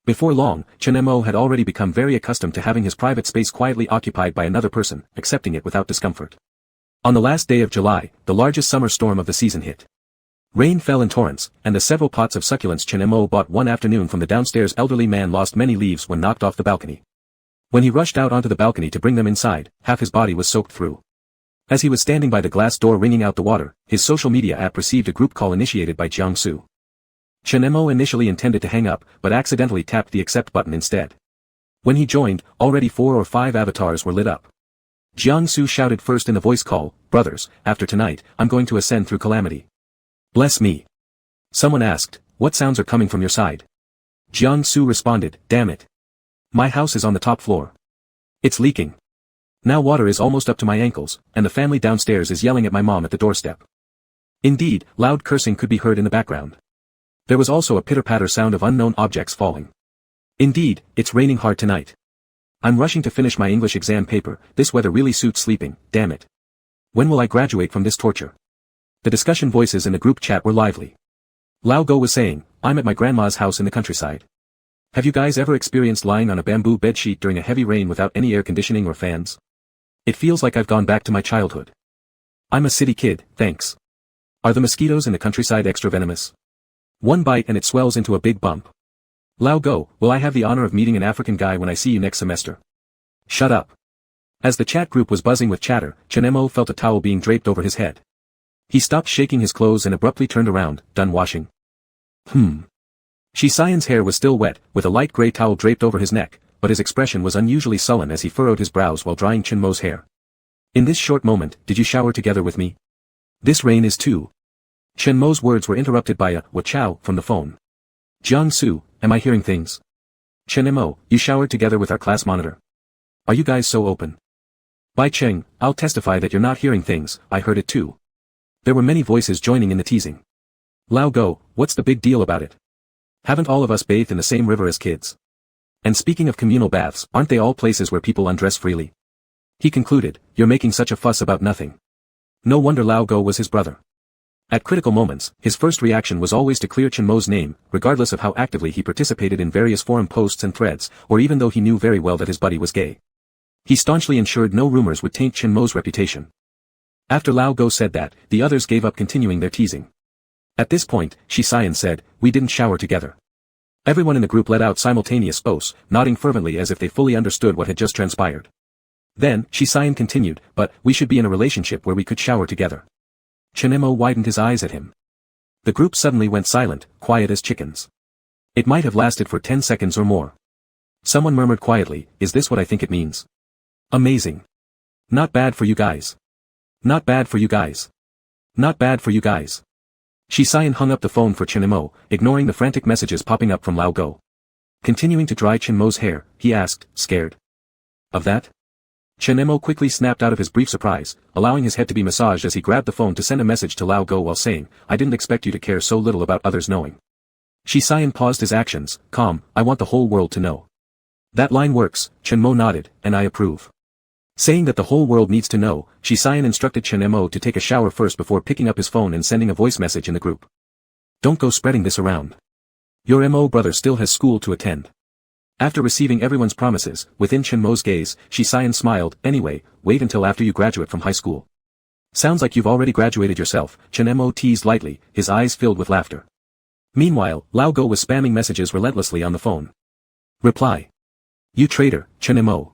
Before long, Chenmo had already become very accustomed to having his private space quietly occupied by another person, accepting it without discomfort. On the last day of July, the largest summer storm of the season hit. Rain fell in torrents, and the several pots of succulents Chenmo bought one afternoon from the downstairs elderly man lost many leaves when knocked off the balcony. When he rushed out onto the balcony to bring them inside, half his body was soaked through. As he was standing by the glass door wringing out the water, his social media app received a group call initiated by Jiangsu. Chenmo initially intended to hang up, but accidentally tapped the accept button instead. When he joined, already 4 or 5 avatars were lit up. Jiangsu shouted first in the voice call, brothers, after tonight, I'm going to ascend through calamity. Bless me. Someone asked, what sounds are coming from your side? Jiangsu responded, damn it. My house is on the top floor. It's leaking. Now water is almost up to my ankles, and the family downstairs is yelling at my mom at the doorstep. Indeed, loud cursing could be heard in the background. There was also a pitter-patter sound of unknown objects falling. Indeed, it's raining hard tonight. I'm rushing to finish my English exam paper, this weather really suits sleeping, damn it. When will I graduate from this torture? The discussion voices in the group chat were lively. Lao Go was saying, I'm at my grandma's house in the countryside. Have you guys ever experienced lying on a bamboo bedsheet during a heavy rain without any air conditioning or fans? It feels like I've gone back to my childhood. I'm a city kid, thanks. Are the mosquitoes in the countryside extra venomous? One bite and it swells into a big bump. Lao Go, will I have the honor of meeting an African guy when I see you next semester? Shut up. As the chat group was buzzing with chatter, Chenemo felt a towel being draped over his head. He stopped shaking his clothes and abruptly turned around, done washing. Shisayan's hair was still wet, with a light gray towel draped over his neck, but his expression was unusually sullen as he furrowed his brows while drying Chenmo's hair. In this short moment, did you shower together with me? This rain is too. Chenmo's words were interrupted by a "Wachow" from the phone. Jiangsu, am I hearing things? Chenemo, you showered together with our class monitor. Are you guys so open? Bai Cheng, I'll testify that you're not hearing things, I heard it too. There were many voices joining in the teasing. Lao Go, what's the big deal about it? Haven't all of us bathed in the same river as kids? And speaking of communal baths, aren't they all places where people undress freely? He concluded, you're making such a fuss about nothing. No wonder Lao Go was his brother. At critical moments, his first reaction was always to clear Chenmo's name, regardless of how actively he participated in various forum posts and threads, or even though he knew very well that his buddy was gay. He staunchly ensured no rumors would taint Chenmo's reputation. After Lao Go said that, the others gave up continuing their teasing. At this point, Shisayan said, we didn't shower together. Everyone in the group let out simultaneous oaths, nodding fervently as if they fully understood what had just transpired. Then, Shisayan continued, but we should be in a relationship where we could shower together. Chenemo widened his eyes at him. The group suddenly went silent, quiet as chickens. It might have lasted for 10 seconds or more. Someone murmured quietly, is this what I think it means? Amazing. Not bad for you guys. Not bad for you guys. Not bad for you guys. Shisayan hung up the phone for Chenemo, ignoring the frantic messages popping up from Lao Go. Continuing to dry Chenmo's hair, he asked, scared. Of that? Chenemo quickly snapped out of his brief surprise, allowing his head to be massaged as he grabbed the phone to send a message to Lao Go while saying, I didn't expect you to care so little about others knowing. Shisayan paused his actions, calm, I want the whole world to know. That line works, Chenmo nodded, and I approve. Saying that the whole world needs to know, Shisayan instructed Chenemo to take a shower first before picking up his phone and sending a voice message in the group. Don't go spreading this around. Your Mo brother still has school to attend. After receiving everyone's promises, within Chenmo's gaze, Shisayan smiled, anyway, wait until after you graduate from high school. Sounds like you've already graduated yourself, Chenmo teased lightly, his eyes filled with laughter. Meanwhile, Lao Go was spamming messages relentlessly on the phone. Reply. You traitor, Chenmo.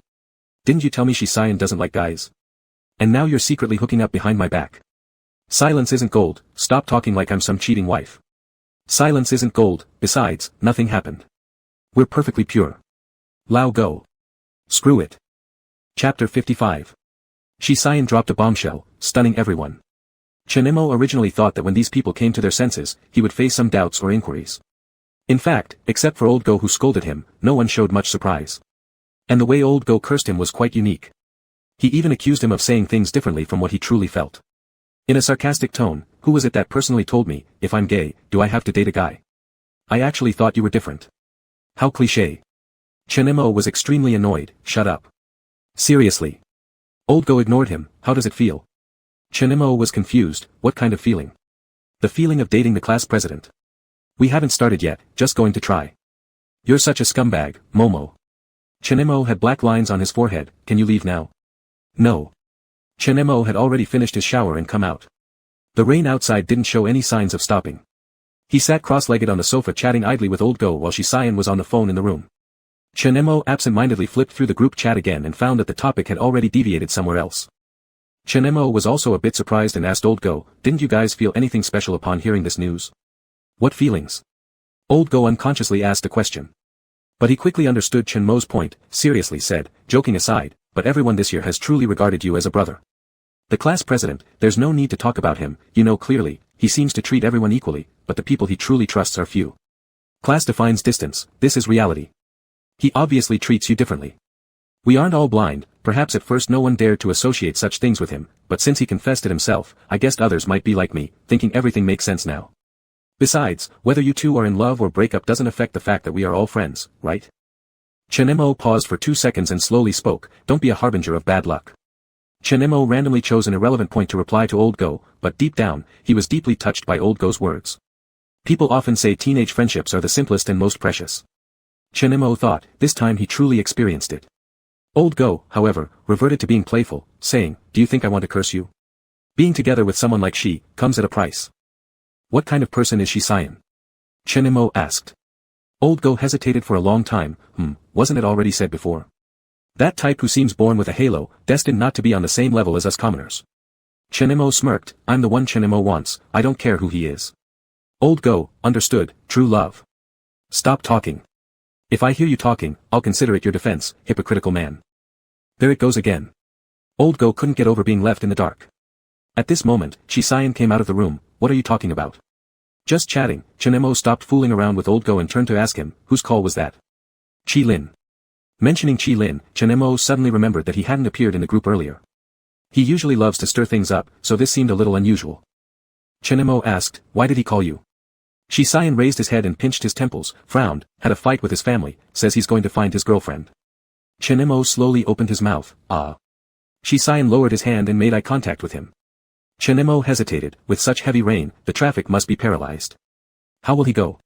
Didn't you tell me Shisayan doesn't like guys? And now you're secretly hooking up behind my back. Silence isn't gold, stop talking like I'm some cheating wife. Silence isn't gold, besides, nothing happened. We're perfectly pure. Lao Go. Screw it. Chapter 55. Shisayan dropped a bombshell, stunning everyone. Chenemo originally thought that when these people came to their senses, he would face some doubts or inquiries. In fact, except for Old Go who scolded him, no one showed much surprise. And the way Old Go cursed him was quite unique. He even accused him of saying things differently from what he truly felt. In a sarcastic tone, who was it that personally told me, if I'm gay, do I have to date a guy? I actually thought you were different. How cliché. Chenemo was extremely annoyed, shut up. Seriously. Old Go ignored him, how does it feel? Chenemo was confused, what kind of feeling? The feeling of dating the class president. We haven't started yet, just going to try. You're such a scumbag, Momo. Chenemo had black lines on his forehead, can you leave now? No. Chenemo had already finished his shower and come out. The rain outside didn't show any signs of stopping. He sat cross-legged on the sofa chatting idly with Old Go while Shisayan was on the phone in the room. Chenemo absent-mindedly flipped through the group chat again and found that the topic had already deviated somewhere else. Chenemo was also a bit surprised and asked Old Go, didn't you guys feel anything special upon hearing this news? What feelings? Old Go unconsciously asked a question. But he quickly understood Chenmo's point, seriously said, joking aside, but everyone this year has truly regarded you as a brother. The class president, there's no need to talk about him, you know clearly, he seems to treat everyone equally, but the people he truly trusts are few. Class defines distance, this is reality. He obviously treats you differently. We aren't all blind, perhaps at first no one dared to associate such things with him, but since he confessed it himself, I guessed others might be like me, thinking everything makes sense now. Besides, whether you two are in love or break up doesn't affect the fact that we are all friends, right? Chen Mo paused for 2 seconds and slowly spoke, don't be a harbinger of bad luck. Chen Mo randomly chose an irrelevant point to reply to Old Go, but deep down, he was deeply touched by Old Go's words. People often say teenage friendships are the simplest and most precious. Chen Mo thought, this time he truly experienced it. Old Go, however, reverted to being playful, saying, do you think I want to curse you? Being together with someone like she, comes at a price. What kind of person is she, Cyan? Chen Mo asked. Old Go hesitated for a long time, wasn't it already said before? That type who seems born with a halo, destined not to be on the same level as us commoners. Chen Mo smirked, I'm the one Chen Mo wants, I don't care who he is. Old Go, understood, true love. Stop talking. If I hear you talking, I'll consider it your defense, hypocritical man. There it goes again. Old Go couldn't get over being left in the dark. At this moment, Cyan came out of the room, what are you talking about? Just chatting. Chen Mo stopped fooling around with Old Go and turned to ask him, whose call was that? Qi Lin. Mentioning Qi Lin, Chen Mo suddenly remembered that he hadn't appeared in the group earlier. He usually loves to stir things up, so this seemed a little unusual. Chen Mo asked, why did he call you? Cyan raised his head and pinched his temples, frowned, had a fight with his family, says he's going to find his girlfriend. Chen Mo slowly opened his mouth, Cyan lowered his hand and made eye contact with him. Chen Mo hesitated, with such heavy rain, the traffic must be paralyzed. How will he go?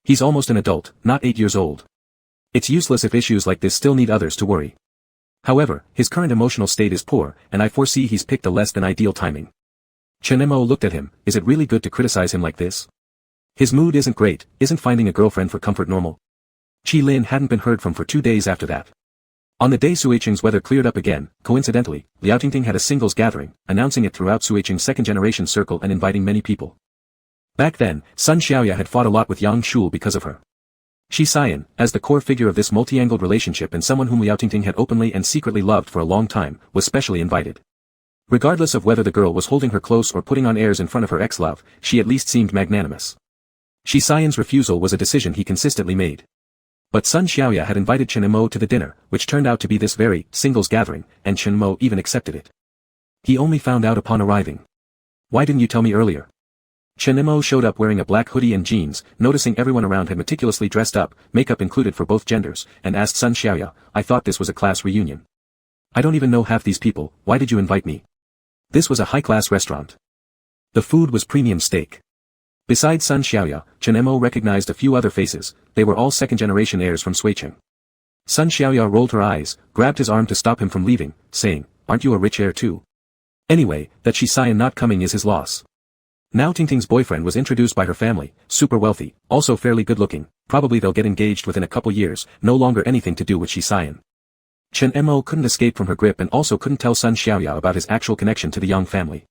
He's almost an adult, not 8 years old. It's useless if issues like this still need others to worry. However, his current emotional state is poor, and I foresee he's picked a less than ideal timing. Chen Mo looked at him, is it really good to criticize him like this? His mood isn't great, isn't finding a girlfriend for comfort normal? Qi Lin hadn't been heard from for 2 days after that. On the day Suicheng's weather cleared up again, coincidentally, Liao Tingting had a singles gathering, announcing it throughout Suicheng's second-generation circle and inviting many people. Back then, Sun Xiaoya had fought a lot with Yang Shul because of her. Cyan, as the core figure of this multi-angled relationship and someone whom Liao Tingting had openly and secretly loved for a long time, was specially invited. Regardless of whether the girl was holding her close or putting on airs in front of her ex-love, she at least seemed magnanimous. Cyan's refusal was a decision he consistently made. But Sun Xiaoya had invited Chen Mo to the dinner, which turned out to be this very singles gathering, and Chen Mo even accepted it. He only found out upon arriving. Why didn't you tell me earlier? Chen Mo showed up wearing a black hoodie and jeans, noticing everyone around had meticulously dressed up, makeup included for both genders, and asked Sun Xiaoya, I thought this was a class reunion. I don't even know half these people, why did you invite me? This was a high-class restaurant. The food was premium steak. Besides Sun Xiaoya, Chen Mo recognized a few other faces, they were all second-generation heirs from Suicheng. Sun Xiaoya rolled her eyes, grabbed his arm to stop him from leaving, saying, aren't you a rich heir too? Anyway, that Cyan not coming is his loss. Now Tingting's boyfriend was introduced by her family, super wealthy, also fairly good-looking, probably they'll get engaged within a couple years, no longer anything to do with Cyan. Chen Mo couldn't escape from her grip and also couldn't tell Sun Xiaoya about his actual connection to the Yang family.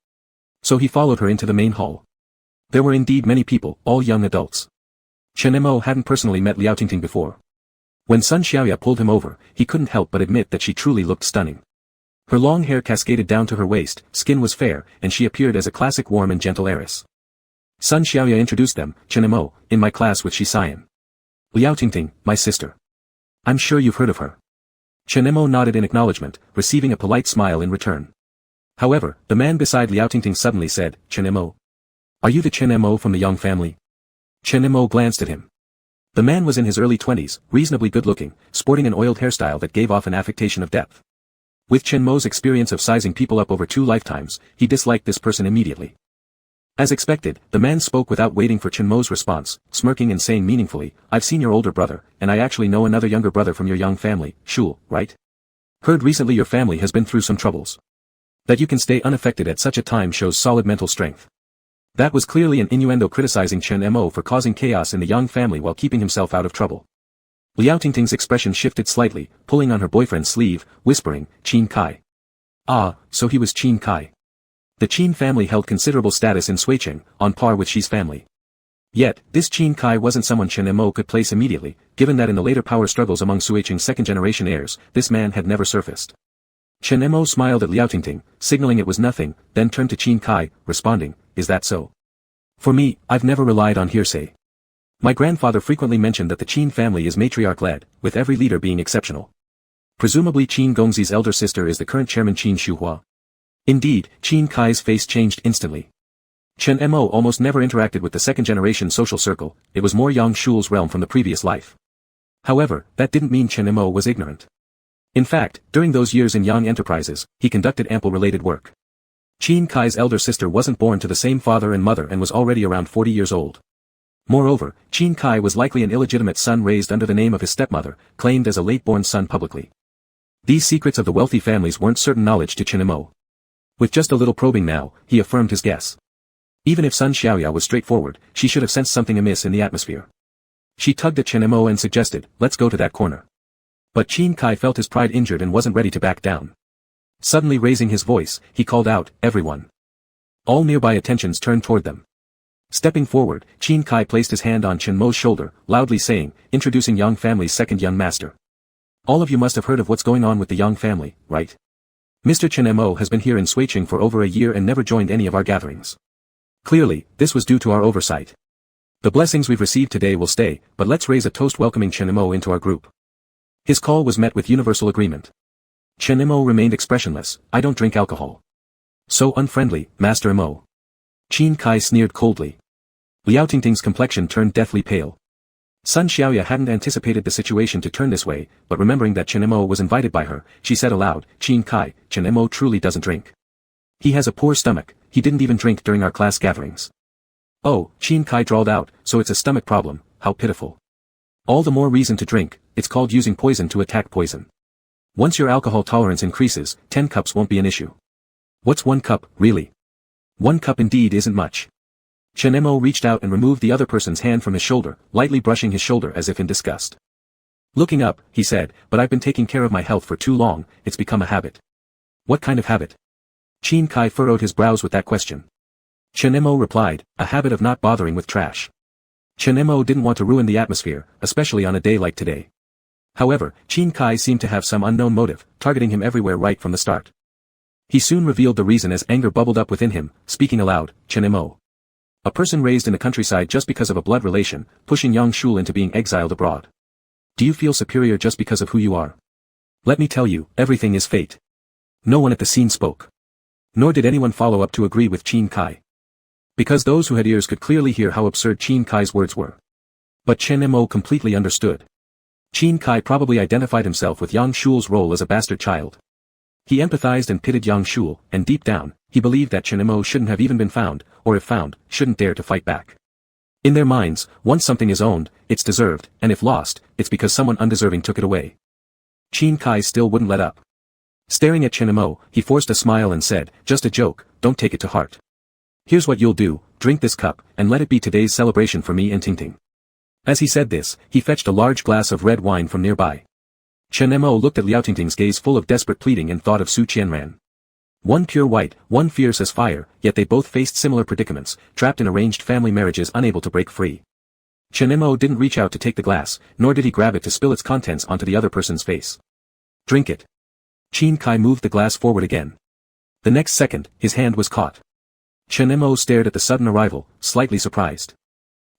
So he followed her into the main hall. There were indeed many people, all young adults. Chen Mo hadn't personally met Liao Tingting before. When Sun Xiaoya pulled him over, he couldn't help but admit that she truly looked stunning. Her long hair cascaded down to her waist, skin was fair, and she appeared as a classic warm and gentle heiress. Sun Xiaoya introduced them, Chen Mo, in my class with Cyan. Liao Tingting, my sister. I'm sure you've heard of her. Chen Mo nodded in acknowledgement, receiving a polite smile in return. However, the man beside Liao Tingting suddenly said, Chen Mo. Are you the Chen Mo from the Yang family? Chen Mo glanced at him. The man was in his early 20s, reasonably good-looking, sporting an oiled hairstyle that gave off an affectation of depth. With Chen Mo's experience of sizing people up over 2 lifetimes, he disliked this person immediately. As expected, the man spoke without waiting for Chen Mo's response, smirking and saying meaningfully, I've seen your older brother, and I actually know another younger brother from your Yang family, Shul, right? Heard recently your family has been through some troubles. That you can stay unaffected at such a time shows solid mental strength. That was clearly an innuendo criticizing Chen Mo for causing chaos in the Yang family while keeping himself out of trouble. Liao Tingting's expression shifted slightly, pulling on her boyfriend's sleeve, whispering, Qin Kai. Ah, so he was Qin Kai. The Qin family held considerable status in Suicheng, on par with Xi's family. Yet, this Qin Kai wasn't someone Chen Mo could place immediately, given that in the later power struggles among Suicheng's second-generation heirs, this man had never surfaced. Chen Mo smiled at Liao Tingting, signaling it was nothing, then turned to Qin Kai, responding, is that so? For me, I've never relied on hearsay. My grandfather frequently mentioned that the Qin family is matriarch-led, with every leader being exceptional. Presumably Qin Gongzi's elder sister is the current chairman Qin Shuhua. Indeed, Qin Kai's face changed instantly. Chen Mo almost never interacted with the second-generation social circle, it was more Yang Shul's realm from the previous life. However, that didn't mean Chen Mo was ignorant. In fact, during those years in Yang Enterprises, he conducted ample related work. Qin Kai's elder sister wasn't born to the same father and mother and was already around 40 years old. Moreover, Qin Kai was likely an illegitimate son raised under the name of his stepmother, claimed as a late-born son publicly. These secrets of the wealthy families weren't certain knowledge to Chen Mo. With just a little probing now, he affirmed his guess. Even if Sun Xiaoya was straightforward, she should have sensed something amiss in the atmosphere. She tugged at Chen Mo and suggested, let's go to that corner. But Qin Kai felt his pride injured and wasn't ready to back down. Suddenly raising his voice, he called out, everyone. All nearby attentions turned toward them. Stepping forward, Qin Kai placed his hand on Chen Mo's shoulder, loudly saying, introducing Yang family's second young master. All of you must have heard of what's going on with the Yang family, right? Mr. Chen Mo has been here in Suiqing for over a year and never joined any of our gatherings. Clearly, this was due to our oversight. The blessings we've received today will stay, but let's raise a toast welcoming Chen Mo into our group. His call was met with universal agreement. Chen Mo remained expressionless, I don't drink alcohol. So unfriendly, Master Mo. Qin Kai sneered coldly. Liao Tingting's complexion turned deathly pale. Sun Xiaoya hadn't anticipated the situation to turn this way, but remembering that Chen Mo was invited by her, she said aloud, Qin Kai, Chen Mo truly doesn't drink. He has a poor stomach, he didn't even drink during our class gatherings. Oh, Qin Kai drawled out, so it's a stomach problem, how pitiful. All the more reason to drink, it's called using poison to attack poison. Once your alcohol tolerance increases, 10 cups won't be an issue. What's 1 cup, really? 1 cup indeed isn't much. Chen Mo reached out and removed the other person's hand from his shoulder, lightly brushing his shoulder as if in disgust. Looking up, he said, but I've been taking care of my health for too long, it's become a habit. What kind of habit? Qin Kai furrowed his brows with that question. Chen Mo replied, a habit of not bothering with trash. Chen Mo didn't want to ruin the atmosphere, especially on a day like today. However, Qin Kai seemed to have some unknown motive, targeting him everywhere right from the start. He soon revealed the reason as anger bubbled up within him, speaking aloud, Chen Mo. A person raised in the countryside just because of a blood relation, pushing Yang Shul into being exiled abroad. Do you feel superior just because of who you are? Let me tell you, everything is fate. No one at the scene spoke. Nor did anyone follow up to agree with Qin Kai. Because those who had ears could clearly hear how absurd Qin Kai's words were. But Chen Mo completely understood. Qin Kai probably identified himself with Yang Shul's role as a bastard child. He empathized and pitied Yang Shul, and deep down, he believed that Chen Mo shouldn't have even been found, or if found, shouldn't dare to fight back. In their minds, once something is owned, it's deserved, and if lost, it's because someone undeserving took it away. Qin Kai still wouldn't let up. Staring at Chen Mo, he forced a smile and said, just a joke, don't take it to heart. Here's what you'll do, drink this cup, and let it be today's celebration for me and Tingting. As he said this, he fetched a large glass of red wine from nearby. Chen Mo looked at Liao Tingting's gaze full of desperate pleading and thought of Su Qianran. One pure white, one fierce as fire, yet they both faced similar predicaments, trapped in arranged family marriages unable to break free. Chen Mo didn't reach out to take the glass, nor did he grab it to spill its contents onto the other person's face. Drink it. Qin Kai moved the glass forward again. The next second, his hand was caught. Chen Mo stared at the sudden arrival, slightly surprised.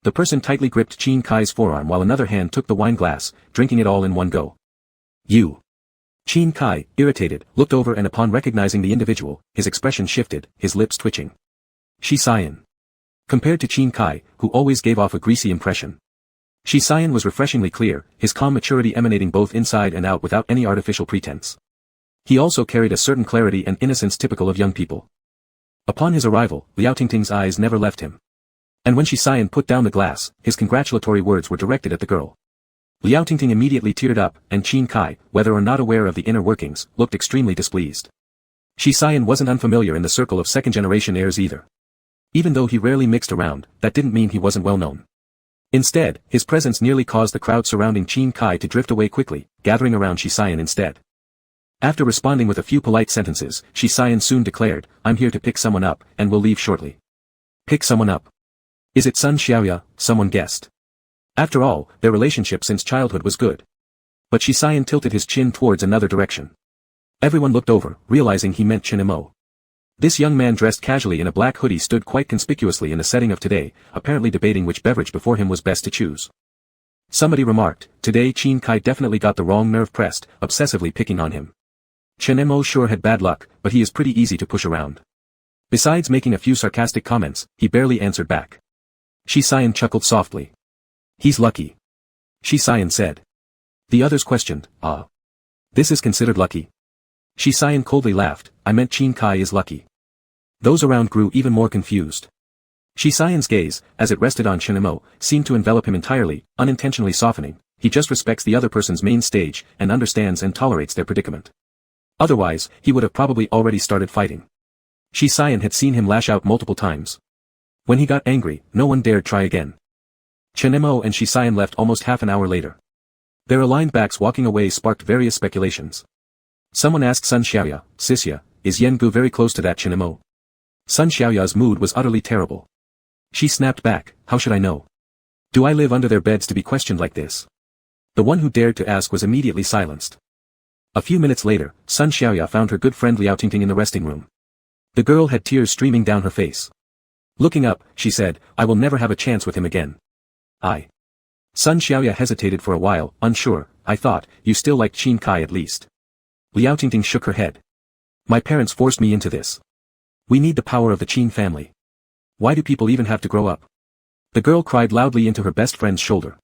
The person tightly gripped Qin Kai's forearm while another hand took the wine glass, drinking it all in one go. You. Qin Kai, irritated, looked over and upon recognizing the individual, his expression shifted, his lips twitching. Shi Xian. Compared to Qin Kai, who always gave off a greasy impression. Shi Xian was refreshingly clear, his calm maturity emanating both inside and out without any artificial pretense. He also carried a certain clarity and innocence typical of young people. Upon his arrival, Liao Tingting's eyes never left him. And when Shi Xian put down the glass, his congratulatory words were directed at the girl. Liao Tingting immediately teared up, and Qin Kai, whether or not aware of the inner workings, looked extremely displeased. Shi Xian wasn't unfamiliar in the circle of second-generation heirs either. Even though he rarely mixed around, that didn't mean he wasn't well known. Instead, his presence nearly caused the crowd surrounding Qin Kai to drift away quickly, gathering around Shi Xian instead. After responding with a few polite sentences, Shi Xian soon declared, I'm here to pick someone up, and will leave shortly. Pick someone up. Is it Sun Xiaoya? Someone guessed. After all, their relationship since childhood was good. But Shi Xian tilted his chin towards another direction. Everyone looked over, realizing he meant Chen Mo. This young man dressed casually in a black hoodie stood quite conspicuously in the setting of today, apparently debating which beverage before him was best to choose. Somebody remarked, today Qin Kai definitely got the wrong nerve pressed, obsessively picking on him. Chen Mo sure had bad luck, but he is pretty easy to push around. Besides making a few sarcastic comments, he barely answered back. Shi Xian chuckled softly. He's lucky. Shi Xian said. The others questioned, ah. This is considered lucky? Shi Xian coldly laughed, I meant Qin Kai is lucky. Those around grew even more confused. Shi Xian's gaze, as it rested on Chenemo, seemed to envelop him entirely, unintentionally softening. He just respects the other person's main stage, and understands and tolerates their predicament. Otherwise, he would have probably already started fighting. Shi Xian had seen him lash out multiple times. When he got angry, no one dared try again. Chenemo and Shi Xian left almost half an hour later. Their aligned backs walking away sparked various speculations. Someone asked Sun Xiaoya, Sisya, is Yen Gu very close to that Chenemo? Sun Xiaoya's mood was utterly terrible. She snapped back, how should I know? Do I live under their beds to be questioned like this? The one who dared to ask was immediately silenced. A few minutes later, Sun Xiaoya found her good friend Liao Tingting in the resting room. The girl had tears streaming down her face. Looking up, she said, I will never have a chance with him again. Sun Xiaoya hesitated for a while, unsure, I thought, you still liked Qin Kai at least. Liao Tingting shook her head. My parents forced me into this. We need the power of the Qin family. Why do people even have to grow up? The girl cried loudly into her best friend's shoulder.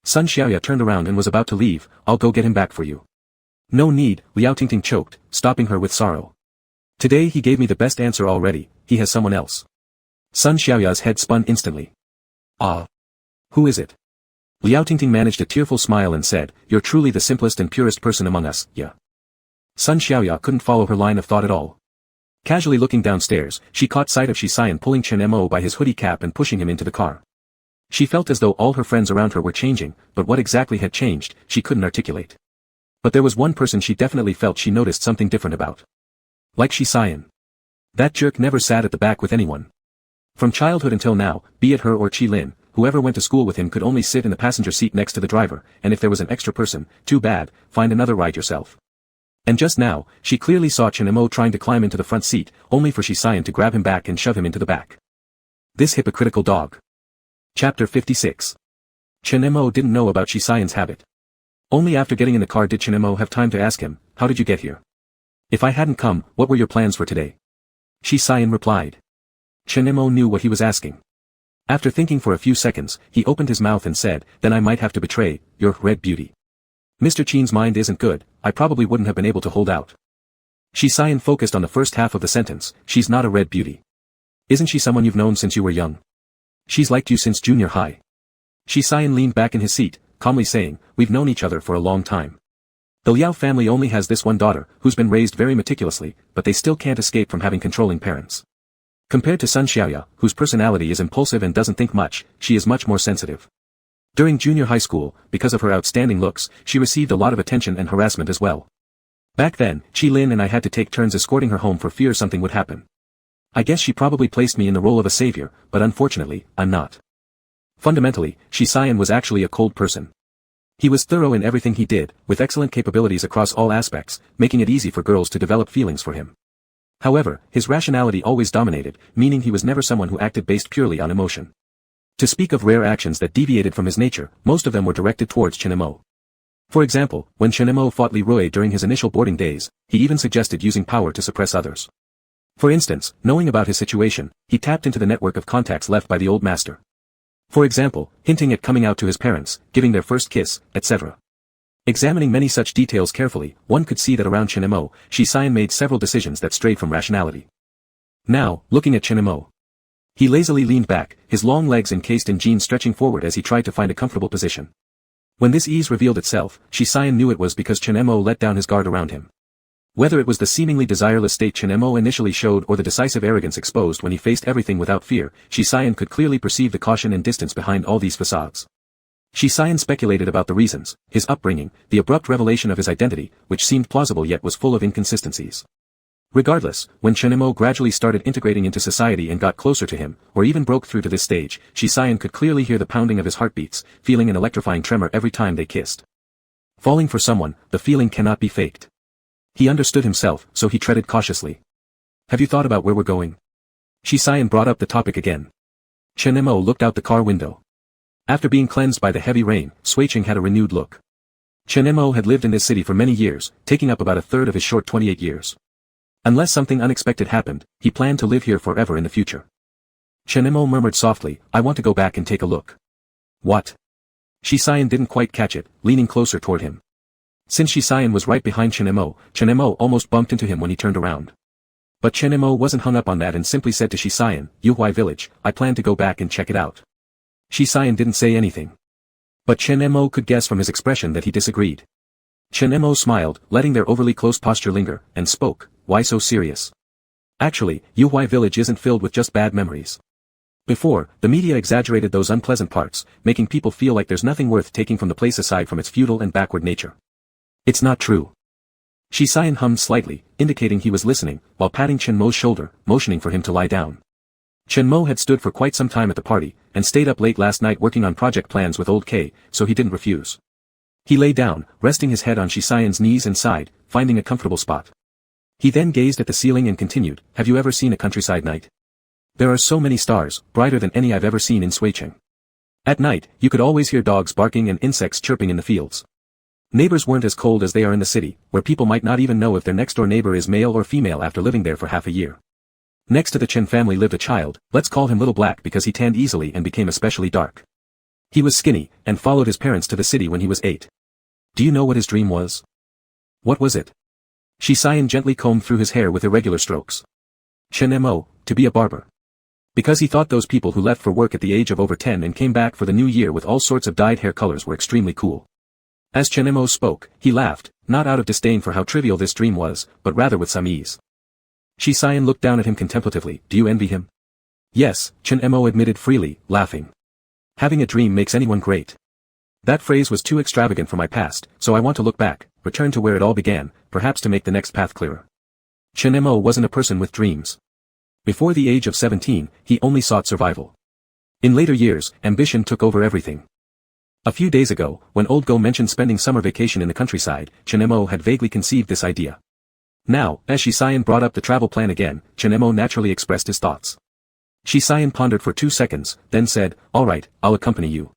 Sun Xiaoya turned around and was about to leave, I'll go get him back for you. No need, Liao Tingting choked, stopping her with sorrow. Today he gave me the best answer already, he has someone else. Sun Xiaoya's head spun instantly. Who is it? Liao Tingting managed a tearful smile and said, you're truly the simplest and purest person among us, yeah. Sun Xiaoya couldn't follow her line of thought at all. Casually looking downstairs, she caught sight of Shi Xian pulling Chen Mo by his hoodie cap and pushing him into the car. She felt as though all her friends around her were changing, but what exactly had changed, she couldn't articulate. But there was one person she definitely felt she noticed something different about. Like Shi Xian. That jerk never sat at the back with anyone. From childhood until now, be it her or Qi Lin, whoever went to school with him could only sit in the passenger seat next to the driver, and if there was an extra person, too bad, find another ride yourself. And just now, she clearly saw Chen Mo trying to climb into the front seat, only for Shi Xian to grab him back and shove him into the back. This hypocritical dog. Chapter 56. Chen Mo didn't know about Shi Xian's habit. Only after getting in the car did Chen Mo have time to ask him, how did you get here? If I hadn't come, what were your plans for today? Shi Xian replied. Chen Mo knew what he was asking. After thinking for a few seconds, he opened his mouth and said, then I might have to betray, your red beauty. Mr. Qin's mind isn't good, I probably wouldn't have been able to hold out. Shi Xian focused on the first half of the sentence, she's not a red beauty. Isn't she someone you've known since you were young? She's liked you since junior high. Shi Xian leaned back in his seat, calmly saying, we've known each other for a long time. The Liao family only has this one daughter, who's been raised very meticulously, but they still can't escape from having controlling parents. Compared to Sun Xiaoya, whose personality is impulsive and doesn't think much, she is much more sensitive. During junior high school, because of her outstanding looks, she received a lot of attention and harassment as well. Back then, Qi Lin and I had to take turns escorting her home for fear something would happen. I guess she probably placed me in the role of a savior, but unfortunately, I'm not. Fundamentally, Shi Xian was actually a cold person. He was thorough in everything he did, with excellent capabilities across all aspects, making it easy for girls to develop feelings for him. However, his rationality always dominated, meaning he was never someone who acted based purely on emotion. To speak of rare actions that deviated from his nature, most of them were directed towards Chen Mo. For example, when Chen Mo fought Li Rui during his initial boarding days, he even suggested using power to suppress others. For instance, knowing about his situation, he tapped into the network of contacts left by the old master. For example, hinting at coming out to his parents, giving their first kiss, etc. Examining many such details carefully, one could see that around Chen Mo, Shi Xian made several decisions that strayed from rationality. Now, looking at Chen Mo. He lazily leaned back, his long legs encased in jeans stretching forward as he tried to find a comfortable position. When this ease revealed itself, Shi Xian knew it was because Chen Mo let down his guard around him. Whether it was the seemingly desireless state Chen Mo initially showed or the decisive arrogance exposed when he faced everything without fear, Shi Xian could clearly perceive the caution and distance behind all these facades. Shi Xian speculated about the reasons, his upbringing, the abrupt revelation of his identity, which seemed plausible yet was full of inconsistencies. Regardless, when Chen Mo gradually started integrating into society and got closer to him, or even broke through to this stage, Shi Xian could clearly hear the pounding of his heartbeats, feeling an electrifying tremor every time they kissed. Falling for someone, the feeling cannot be faked. He understood himself, so he treaded cautiously. Have you thought about where we're going? Shi Xian brought up the topic again. Chen Mo looked out the car window. After being cleansed by the heavy rain, Suiqing had a renewed look. Chen Mo had lived in this city for many years, taking up about a third of his short 28 years. Unless something unexpected happened, he planned to live here forever in the future. Chen Mo murmured softly, I want to go back and take a look. What? Shisayan didn't quite catch it, leaning closer toward him. Since Shisayan was right behind Chenemo almost bumped into him when he turned around. But Chenemo wasn't hung up on that and simply said to Shisayan, Yuhuai village, I plan to go back and check it out. Shisayan didn't say anything. But Chenemo could guess from his expression that he disagreed. Chenemo smiled, letting their overly close posture linger, and spoke, why so serious? Actually, Yuhuai village isn't filled with just bad memories. Before, the media exaggerated those unpleasant parts, making people feel like there's nothing worth taking from the place aside from its feudal and backward nature. It's not true. Shisayan hummed slightly, indicating he was listening, while patting Chenmo's shoulder, motioning for him to lie down. Chenmo had stood for quite some time at the party, and stayed up late last night working on project plans with old K, so he didn't refuse. He lay down, resting his head on Shisayan's knees and sighed, finding a comfortable spot. He then gazed at the ceiling and continued, have you ever seen a countryside night? There are so many stars, brighter than any I've ever seen in Suicheng. At night, you could always hear dogs barking and insects chirping in the fields. Neighbors weren't as cold as they are in the city, where people might not even know if their next-door neighbor is male or female after living there for half a year. Next to the Chen family lived a child, let's call him Little Black because he tanned easily and became especially dark. He was skinny, and followed his parents to the city when he was 8. Do you know what his dream was? What was it? Shisayan gently combed through his hair with irregular strokes. Chenemo, to be a barber. Because he thought those people who left for work at the age of over 10 and came back for the new year with all sorts of dyed hair colors were extremely cool. As Chenemo spoke, he laughed, not out of disdain for how trivial this dream was, but rather with some ease. Shisayan looked down at him contemplatively, do you envy him? Yes, Chenemo admitted freely, laughing. Having a dream makes anyone great. That phrase was too extravagant for my past, so I want to look back, return to where it all began, perhaps to make the next path clearer. Chenemo wasn't a person with dreams. Before the age of 17, he only sought survival. In later years, ambition took over everything. A few days ago, when Old Go mentioned spending summer vacation in the countryside, Chenemo had vaguely conceived this idea. Now, as Shisayan brought up the travel plan again, Chenemo naturally expressed his thoughts. Shisayan pondered for 2 seconds, then said, all right, I'll accompany you.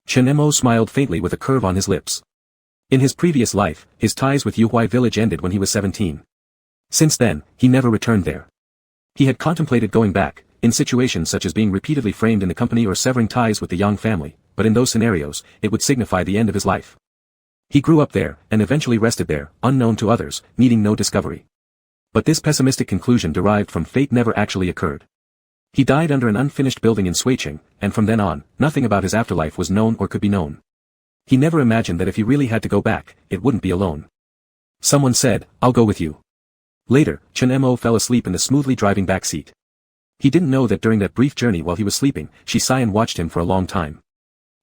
Chenemo smiled faintly with a curve on his lips. In his previous life, his ties with Yuhuai village ended when he was 17. Since then, he never returned there. He had contemplated going back, in situations such as being repeatedly framed in the company or severing ties with the Yang family, but in those scenarios, it would signify the end of his life. He grew up there, and eventually rested there, unknown to others, needing no discovery. But this pessimistic conclusion derived from fate never actually occurred. He died under an unfinished building in Suicheng, and from then on, nothing about his afterlife was known or could be known. He never imagined that if he really had to go back, it wouldn't be alone. Someone said, I'll go with you. Later, Chenemo fell asleep in the smoothly driving back seat. He didn't know that during that brief journey while he was sleeping, Shisayan watched him for a long time.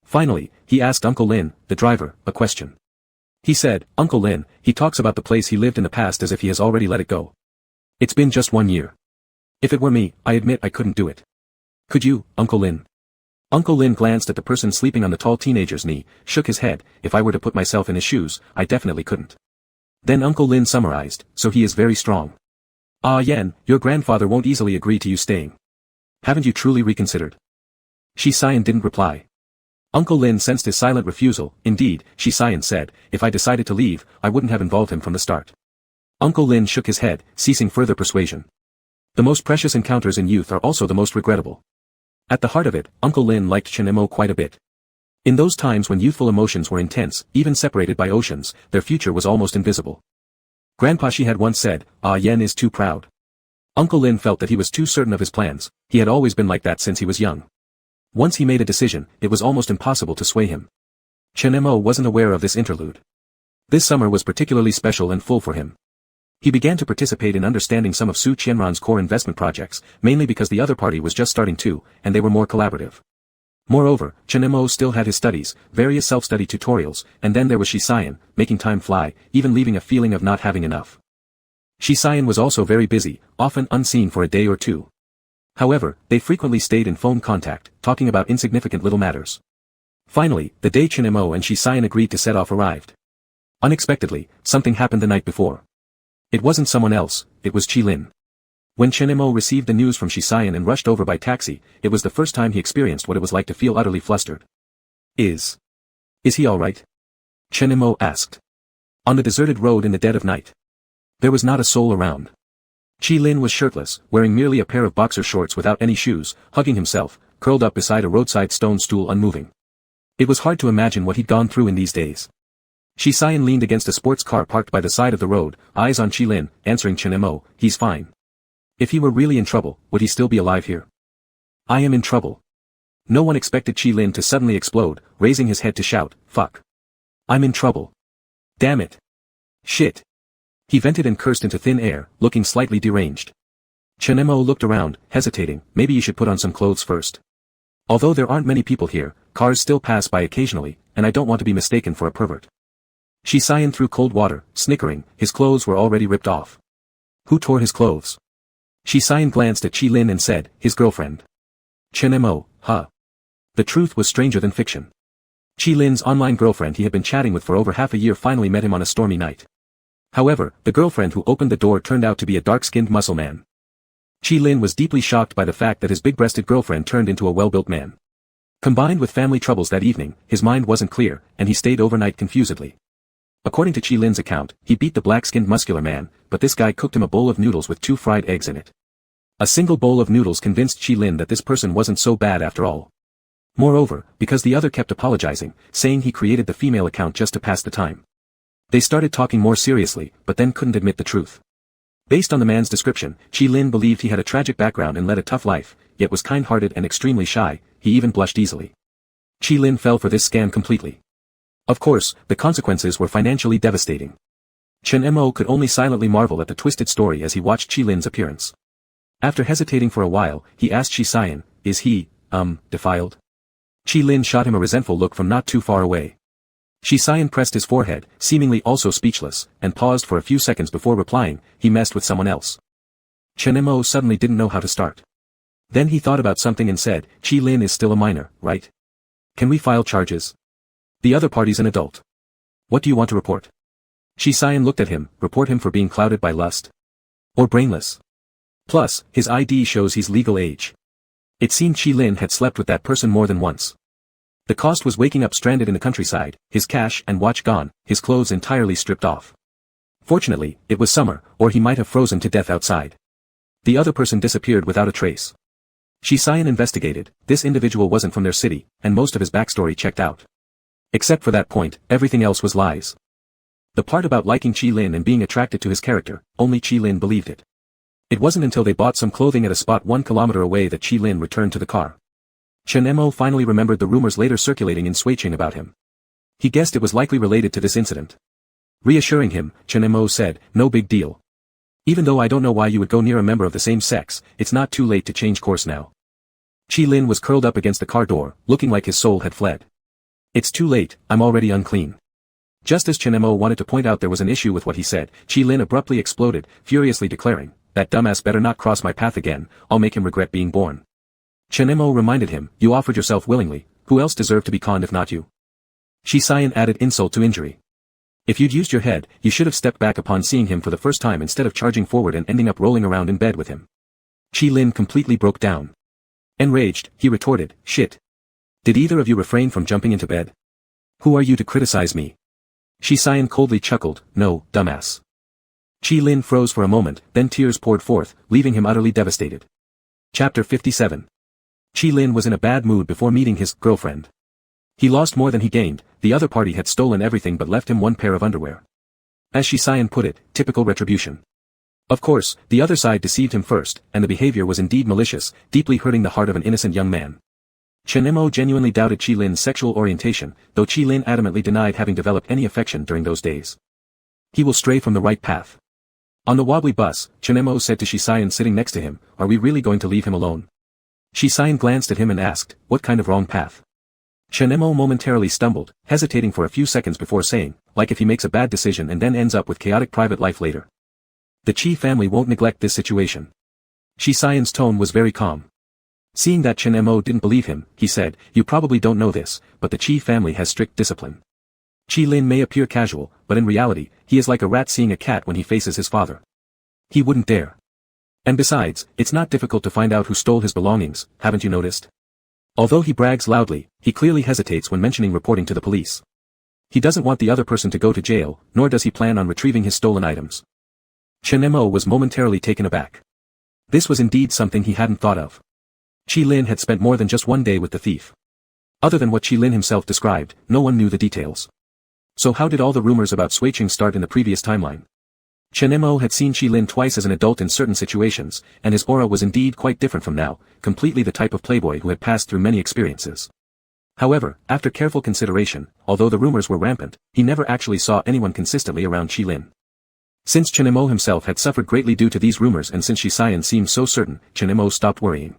Finally, he asked Uncle Lin, the driver, a question. He said, Uncle Lin, he talks about the place he lived in the past as if he has already let it go. It's been just 1 year. If it were me, I admit I couldn't do it. Could you, Uncle Lin? Uncle Lin glanced at the person sleeping on the tall teenager's knee, shook his head, if I were to put myself in his shoes, I definitely couldn't. Then Uncle Lin summarized, so he is very strong. Ah Yen, your grandfather won't easily agree to you staying. Haven't you truly reconsidered? Shisayan didn't reply. Uncle Lin sensed his silent refusal, indeed, Shisayan said, if I decided to leave, I wouldn't have involved him from the start. Uncle Lin shook his head, ceasing further persuasion. The most precious encounters in youth are also the most regrettable. At the heart of it, Uncle Lin liked Chenemo quite a bit. In those times when youthful emotions were intense, even separated by oceans, their future was almost invisible. Grandpa Shi had once said, Ah Yen is too proud. Uncle Lin felt that he was too certain of his plans, he had always been like that since he was young. Once he made a decision, it was almost impossible to sway him. Chenemo wasn't aware of this interlude. This summer was particularly special and full for him. He began to participate in understanding some of Su Qianran's core investment projects, mainly because the other party was just starting too, and they were more collaborative. Moreover, Chenemo still had his studies, various self-study tutorials, and then there was Shisayan, making time fly, even leaving a feeling of not having enough. Shisayan was also very busy, often unseen for a day or two. However, they frequently stayed in phone contact, talking about insignificant little matters. Finally, the day Chenemo and Shisayan agreed to set off arrived. Unexpectedly, something happened the night before. It wasn't someone else, it was Qilin. When Chenemo received the news from Shisayan and rushed over by taxi, it was the first time he experienced what it was like to feel utterly flustered. Is he alright? Chenemo asked. On the deserted road in the dead of night. There was not a soul around. Qilin was shirtless, wearing merely a pair of boxer shorts without any shoes, hugging himself, curled up beside a roadside stone stool unmoving. It was hard to imagine what he'd gone through in these days. Shi Xian leaned against a sports car parked by the side of the road, eyes on Qilin, answering Chen Mo, he's fine. If he were really in trouble, would he still be alive here? I am in trouble. No one expected Qilin to suddenly explode, raising his head to shout, fuck. I'm in trouble. Damn it. Shit. He vented and cursed into thin air, looking slightly deranged. Chen Mo looked around, hesitating, maybe you should put on some clothes first. Although there aren't many people here, cars still pass by occasionally, and I don't want to be mistaken for a pervert. Shi Xian threw cold water, snickering, his clothes were already ripped off. Who tore his clothes? Shi Xian glanced at Qilin and said, his girlfriend. Chen Mo, huh. The truth was stranger than fiction. Qilin's online girlfriend he had been chatting with for over half a year finally met him on a stormy night. However, the girlfriend who opened the door turned out to be a dark-skinned muscle man. Qilin was deeply shocked by the fact that his big-breasted girlfriend turned into a well-built man. Combined with family troubles that evening, his mind wasn't clear, and he stayed overnight confusedly. According to Qilin's account, he beat the black-skinned muscular man, but this guy cooked him a bowl of noodles with 2 fried eggs in it. A single bowl of noodles convinced Qilin that this person wasn't so bad after all. Moreover, because the other kept apologizing, saying he created the female account just to pass the time. They started talking more seriously, but then couldn't admit the truth. Based on the man's description, Qilin believed he had a tragic background and led a tough life, yet was kind-hearted and extremely shy, he even blushed easily. Qilin fell for this scam completely. Of course, the consequences were financially devastating. Chen Mo could only silently marvel at the twisted story as he watched Qilin's appearance. After hesitating for a while, he asked Shi Xian, is he, defiled? Qilin shot him a resentful look from not too far away. Shi Xian pressed his forehead, seemingly also speechless, and paused for a few seconds before replying, he messed with someone else. Chen Mo suddenly didn't know how to start. Then he thought about something and said, Qilin is still a minor, right? Can we file charges? The other party's an adult. What do you want to report? Shi Xian looked at him, report him for being clouded by lust? Or brainless? Plus, his ID shows he's legal age. It seemed Qilin had slept with that person more than once. The cost was waking up stranded in the countryside, his cash and watch gone, his clothes entirely stripped off. Fortunately, it was summer, or he might have frozen to death outside. The other person disappeared without a trace. Shi Xian investigated, this individual wasn't from their city, and most of his backstory checked out. Except for that point, everything else was lies. The part about liking Qilin and being attracted to his character, only Qilin believed it. It wasn't until they bought some clothing at a spot 1 kilometer away that Qilin returned to the car. Chen Mo finally remembered the rumors later circulating in Suiqing about him. He guessed it was likely related to this incident. Reassuring him, Chen Mo said, no big deal. Even though I don't know why you would go near a member of the same sex, it's not too late to change course now. Qilin was curled up against the car door, looking like his soul had fled. It's too late, I'm already unclean. Just as Chen Mo wanted to point out there was an issue with what he said, Qilin abruptly exploded, furiously declaring, that dumbass better not cross my path again, I'll make him regret being born. Chen Mo reminded him, you offered yourself willingly, who else deserved to be conned if not you? Shi Xian added insult to injury. If you'd used your head, you should have stepped back upon seeing him for the first time instead of charging forward and ending up rolling around in bed with him. Qilin completely broke down. Enraged, he retorted, shit. Did either of you refrain from jumping into bed? Who are you to criticize me? Shi Xian coldly chuckled, no, dumbass. Qilin froze for a moment, then tears poured forth, leaving him utterly devastated. Chapter 57. Qilin was in a bad mood before meeting his girlfriend. He lost more than he gained, the other party had stolen everything but left him 1 pair of underwear. As Shi Xian put it, typical retribution. Of course, the other side deceived him first, and the behavior was indeed malicious, deeply hurting the heart of an innocent young man. Chen Mo genuinely doubted Qilin's sexual orientation, though Qilin adamantly denied having developed any affection during those days. He will stray from the right path. On the wobbly bus, Chen Mo said to Shi Xian sitting next to him, are we really going to leave him alone? Shi Xian glanced at him and asked, what kind of wrong path? Chen Mo momentarily stumbled, hesitating for a few seconds before saying, like if he makes a bad decision and then ends up with chaotic private life later. The Qi family won't neglect this situation. Shi Xian's tone was very calm. Seeing that Chen Mo didn't believe him, he said, you probably don't know this, but the Qi family has strict discipline. Qilin may appear casual, but in reality, he is like a rat seeing a cat when he faces his father. He wouldn't dare. And besides, it's not difficult to find out who stole his belongings, haven't you noticed? Although he brags loudly, he clearly hesitates when mentioning reporting to the police. He doesn't want the other person to go to jail, nor does he plan on retrieving his stolen items. Chen Mo was momentarily taken aback. This was indeed something he hadn't thought of. Qilin had spent more than just 1 day with the thief. Other than what Qilin himself described, no one knew the details. So how did all the rumors about Suiqing start in the previous timeline? Chen Mo had seen Qilin twice as an adult in certain situations, and his aura was indeed quite different from now, completely the type of playboy who had passed through many experiences. However, after careful consideration, although the rumors were rampant, he never actually saw anyone consistently around Qilin. Since Chen Mo himself had suffered greatly due to these rumors and since Shisayan seemed so certain, Chen Mo stopped worrying.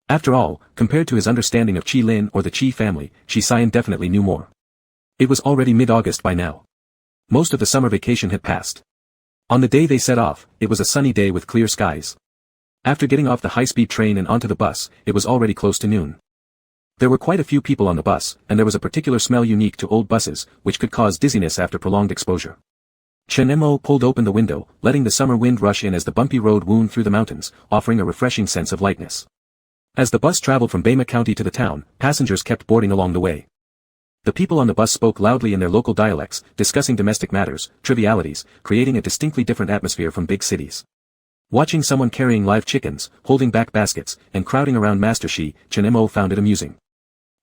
After all, compared to his understanding of Qilin or the Qi family, Shisayan definitely knew more. It was already mid-August by now. Most of the summer vacation had passed. On the day they set off, it was a sunny day with clear skies. After getting off the high-speed train and onto the bus, it was already close to noon. There were quite a few people on the bus, and there was a particular smell unique to old buses, which could cause dizziness after prolonged exposure. Chen Mo pulled open the window, letting the summer wind rush in as the bumpy road wound through the mountains, offering a refreshing sense of lightness. As the bus traveled from Bema County to the town, passengers kept boarding along the way. The people on the bus spoke loudly in their local dialects, discussing domestic matters, trivialities, creating a distinctly different atmosphere from big cities. Watching someone carrying live chickens, holding back baskets, and crowding around Master Shi, Chen Mo found it amusing.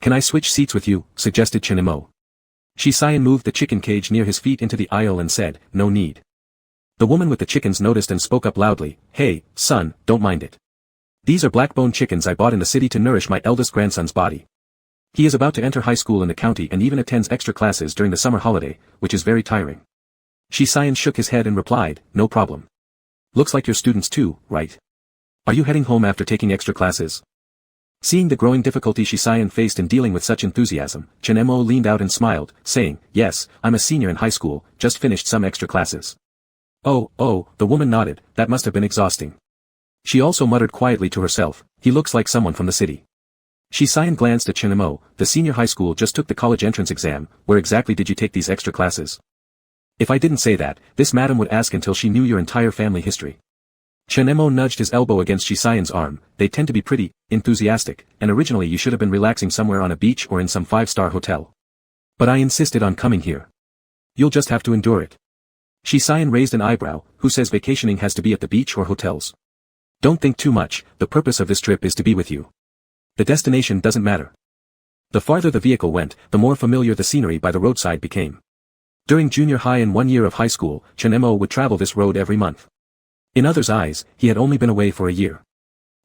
"Can I switch seats with you?" suggested Chen Mo. Shisayan moved the chicken cage near his feet into the aisle and said, "No need." The woman with the chickens noticed and spoke up loudly, "Hey, son, don't mind it. These are black-bone chickens I bought in the city to nourish my eldest grandson's body. He is about to enter high school in the county and even attends extra classes during the summer holiday, which is very tiring." Shisayan shook his head and replied, "No problem. Looks like you're students too, right? Are you heading home after taking extra classes?" Seeing the growing difficulty Shisayan faced in dealing with such enthusiasm, Chen Mo leaned out and smiled, saying, "Yes, I'm a senior in high school, just finished some extra classes." Oh, the woman nodded, "That must have been exhausting." She also muttered quietly to herself, "He looks like someone from the city." Shisayan glanced at Chen Mo. "The senior high school just took the college entrance exam, where exactly did you take these extra classes?" "If I didn't say that, this madam would ask until she knew your entire family history." Chen Mo nudged his elbow against Shisayan's arm. "They tend to be pretty enthusiastic, and originally you should have been relaxing somewhere on a beach or in some five-star hotel. But I insisted on coming here. You'll just have to endure it." Shisayan raised an eyebrow. "Who says vacationing has to be at the beach or hotels? Don't think too much, the purpose of this trip is to be with you. The destination doesn't matter." The farther the vehicle went, the more familiar the scenery by the roadside became. During junior high and 1 year of high school, Chen Mo would travel this road every month. In others' eyes, he had only been away for a year.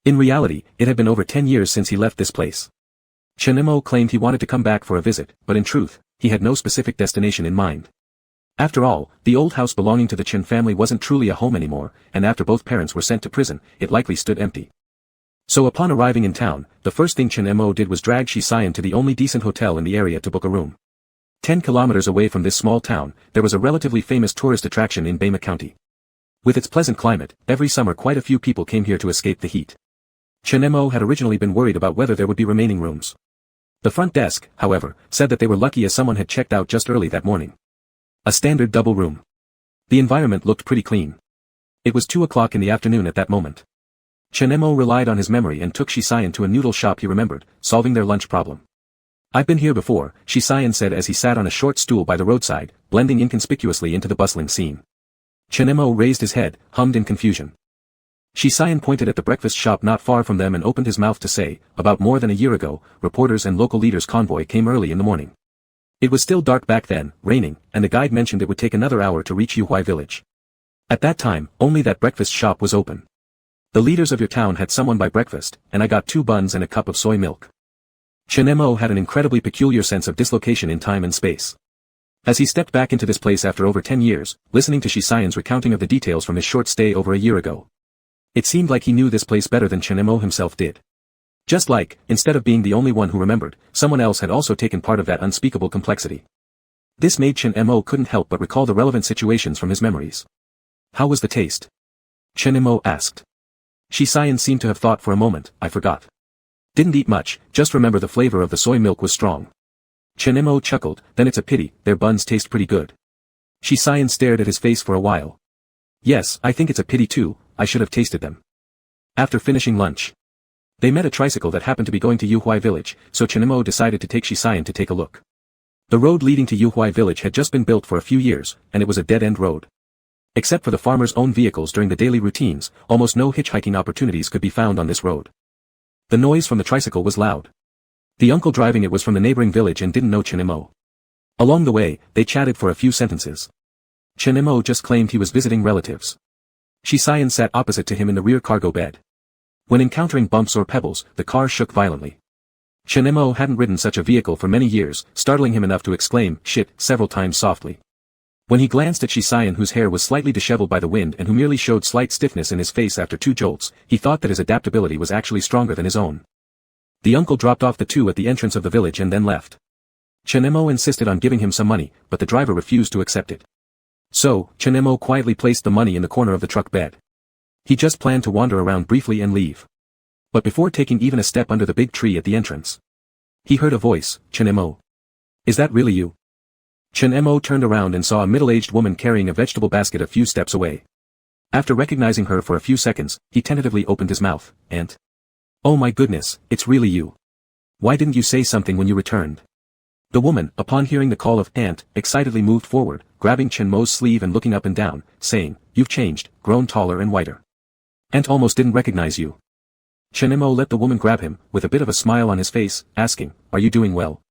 In reality, it had been over 10 years since he left this place. Chen Mo claimed he wanted to come back for a visit, but in truth, he had no specific destination in mind. After all, the old house belonging to the Chen family wasn't truly a home anymore, and after both parents were sent to prison, it likely stood empty. So upon arriving in town, the first thing Chen Mo did was drag Shisayan to the only decent hotel in the area to book a room. 10 kilometers away from this small town, there was a relatively famous tourist attraction in Bema County. With its pleasant climate, every summer quite a few people came here to escape the heat. Chen Mo had originally been worried about whether there would be remaining rooms. The front desk, however, said that they were lucky as someone had checked out just early that morning. A standard double room. The environment looked pretty clean. It was 2 o'clock in the afternoon at that moment. Chen Mo relied on his memory and took Shisayan to a noodle shop he remembered, solving their lunch problem. "I've been here before," Shisayan said as he sat on a short stool by the roadside, blending inconspicuously into the bustling scene. Chen Mo raised his head, hummed in confusion. Shisayan pointed at the breakfast shop not far from them and opened his mouth to say, "About more than a year ago, reporters and local leaders' convoy came early in the morning. It was still dark back then, raining, and the guide mentioned it would take another hour to reach Yuhuai village. At that time, only that breakfast shop was open. The leaders of your town had someone by breakfast, and I got 2 buns and a cup of soy milk." Chen Mo had an incredibly peculiar sense of dislocation in time and space. As he stepped back into this place after over 10 years, listening to Shisayan's recounting of the details from his short stay over a year ago. It seemed like he knew this place better than Chen Mo himself did. Just like, instead of being the only one who remembered, someone else had also taken part of that unspeakable complexity. This made Chen Mo couldn't help but recall the relevant situations from his memories. "How was the taste?" Chen Mo asked. Shisayan seemed to have thought for a moment. "I forgot. Didn't eat much, just remember the flavor of the soy milk was strong." Chen Mo chuckled. "Then it's a pity, their buns taste pretty good." Shisayan stared at his face for a while. "Yes, I think it's a pity too, I should have tasted them." After finishing lunch, they met a tricycle that happened to be going to Yuhuai village, so Chen Mo decided to take Shisayan to take a look. The road leading to Yuhuai village had just been built for a few years, and it was a dead-end road. Except for the farmers' own vehicles during the daily routines, almost no hitchhiking opportunities could be found on this road. The noise from the tricycle was loud. The uncle driving it was from the neighboring village and didn't know Chinemo. Along the way, they chatted for a few sentences. Chinemo just claimed he was visiting relatives. Shisayan sat opposite to him in the rear cargo bed. When encountering bumps or pebbles, the car shook violently. Chinemo hadn't ridden such a vehicle for many years, startling him enough to exclaim, "Shit," several times softly. When he glanced at Shisayan, whose hair was slightly disheveled by the wind and who merely showed slight stiffness in his face after 2 jolts, he thought that his adaptability was actually stronger than his own. The uncle dropped off the two at the entrance of the village and then left. Chinemo insisted on giving him some money, but the driver refused to accept it. So, Chinemo quietly placed the money in the corner of the truck bed. He just planned to wander around briefly and leave. But before taking even a step under the big tree at the entrance, he heard a voice, "Chinemo. Is that really you?" Chinemo turned around and saw a middle-aged woman carrying a vegetable basket a few steps away. After recognizing her for a few seconds, he tentatively opened his mouth, "Aunt. Oh my goodness, it's really you. Why didn't you say something when you returned?" The woman, upon hearing the call of "Aunt," excitedly moved forward, grabbing Chinmo's sleeve and looking up and down, saying, "You've changed, grown taller and whiter. Aunt almost didn't recognize you." Chinemo let the woman grab him, with a bit of a smile on his face, asking, "Are you doing well?"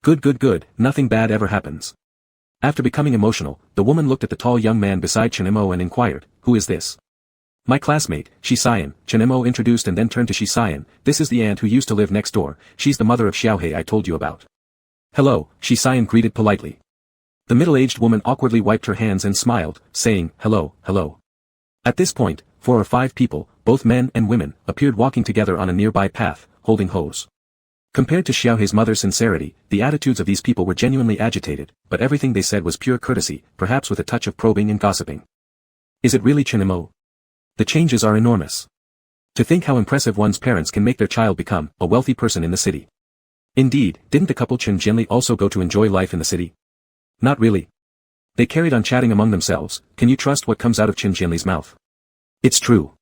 Good, nothing bad ever happens." After becoming emotional, the woman looked at the tall young man beside Chinemo and inquired, "Who is this?" "My classmate, Shisayan," Chinemo introduced and then turned to Shisayan, "This is the aunt who used to live next door, she's the mother of Xiaohei I told you about." "Hello," Shisayan greeted politely. The middle-aged woman awkwardly wiped her hands and smiled, saying, "Hello." At this point, 4 or 5 people, both men and women, appeared walking together on a nearby path, holding hose. Compared to Xiaohei's mother's sincerity, the attitudes of these people were genuinely agitated, but everything they said was pure courtesy, perhaps with a touch of probing and gossiping. "Is it really Chinemo? The changes are enormous. To think how impressive one's parents can make their child become a wealthy person in the city. Indeed, didn't the couple Chen Jianli also go to enjoy life in the city?" "Not really." They carried on chatting among themselves. "Can you trust what comes out of Chen Jianli's mouth?" "It's true.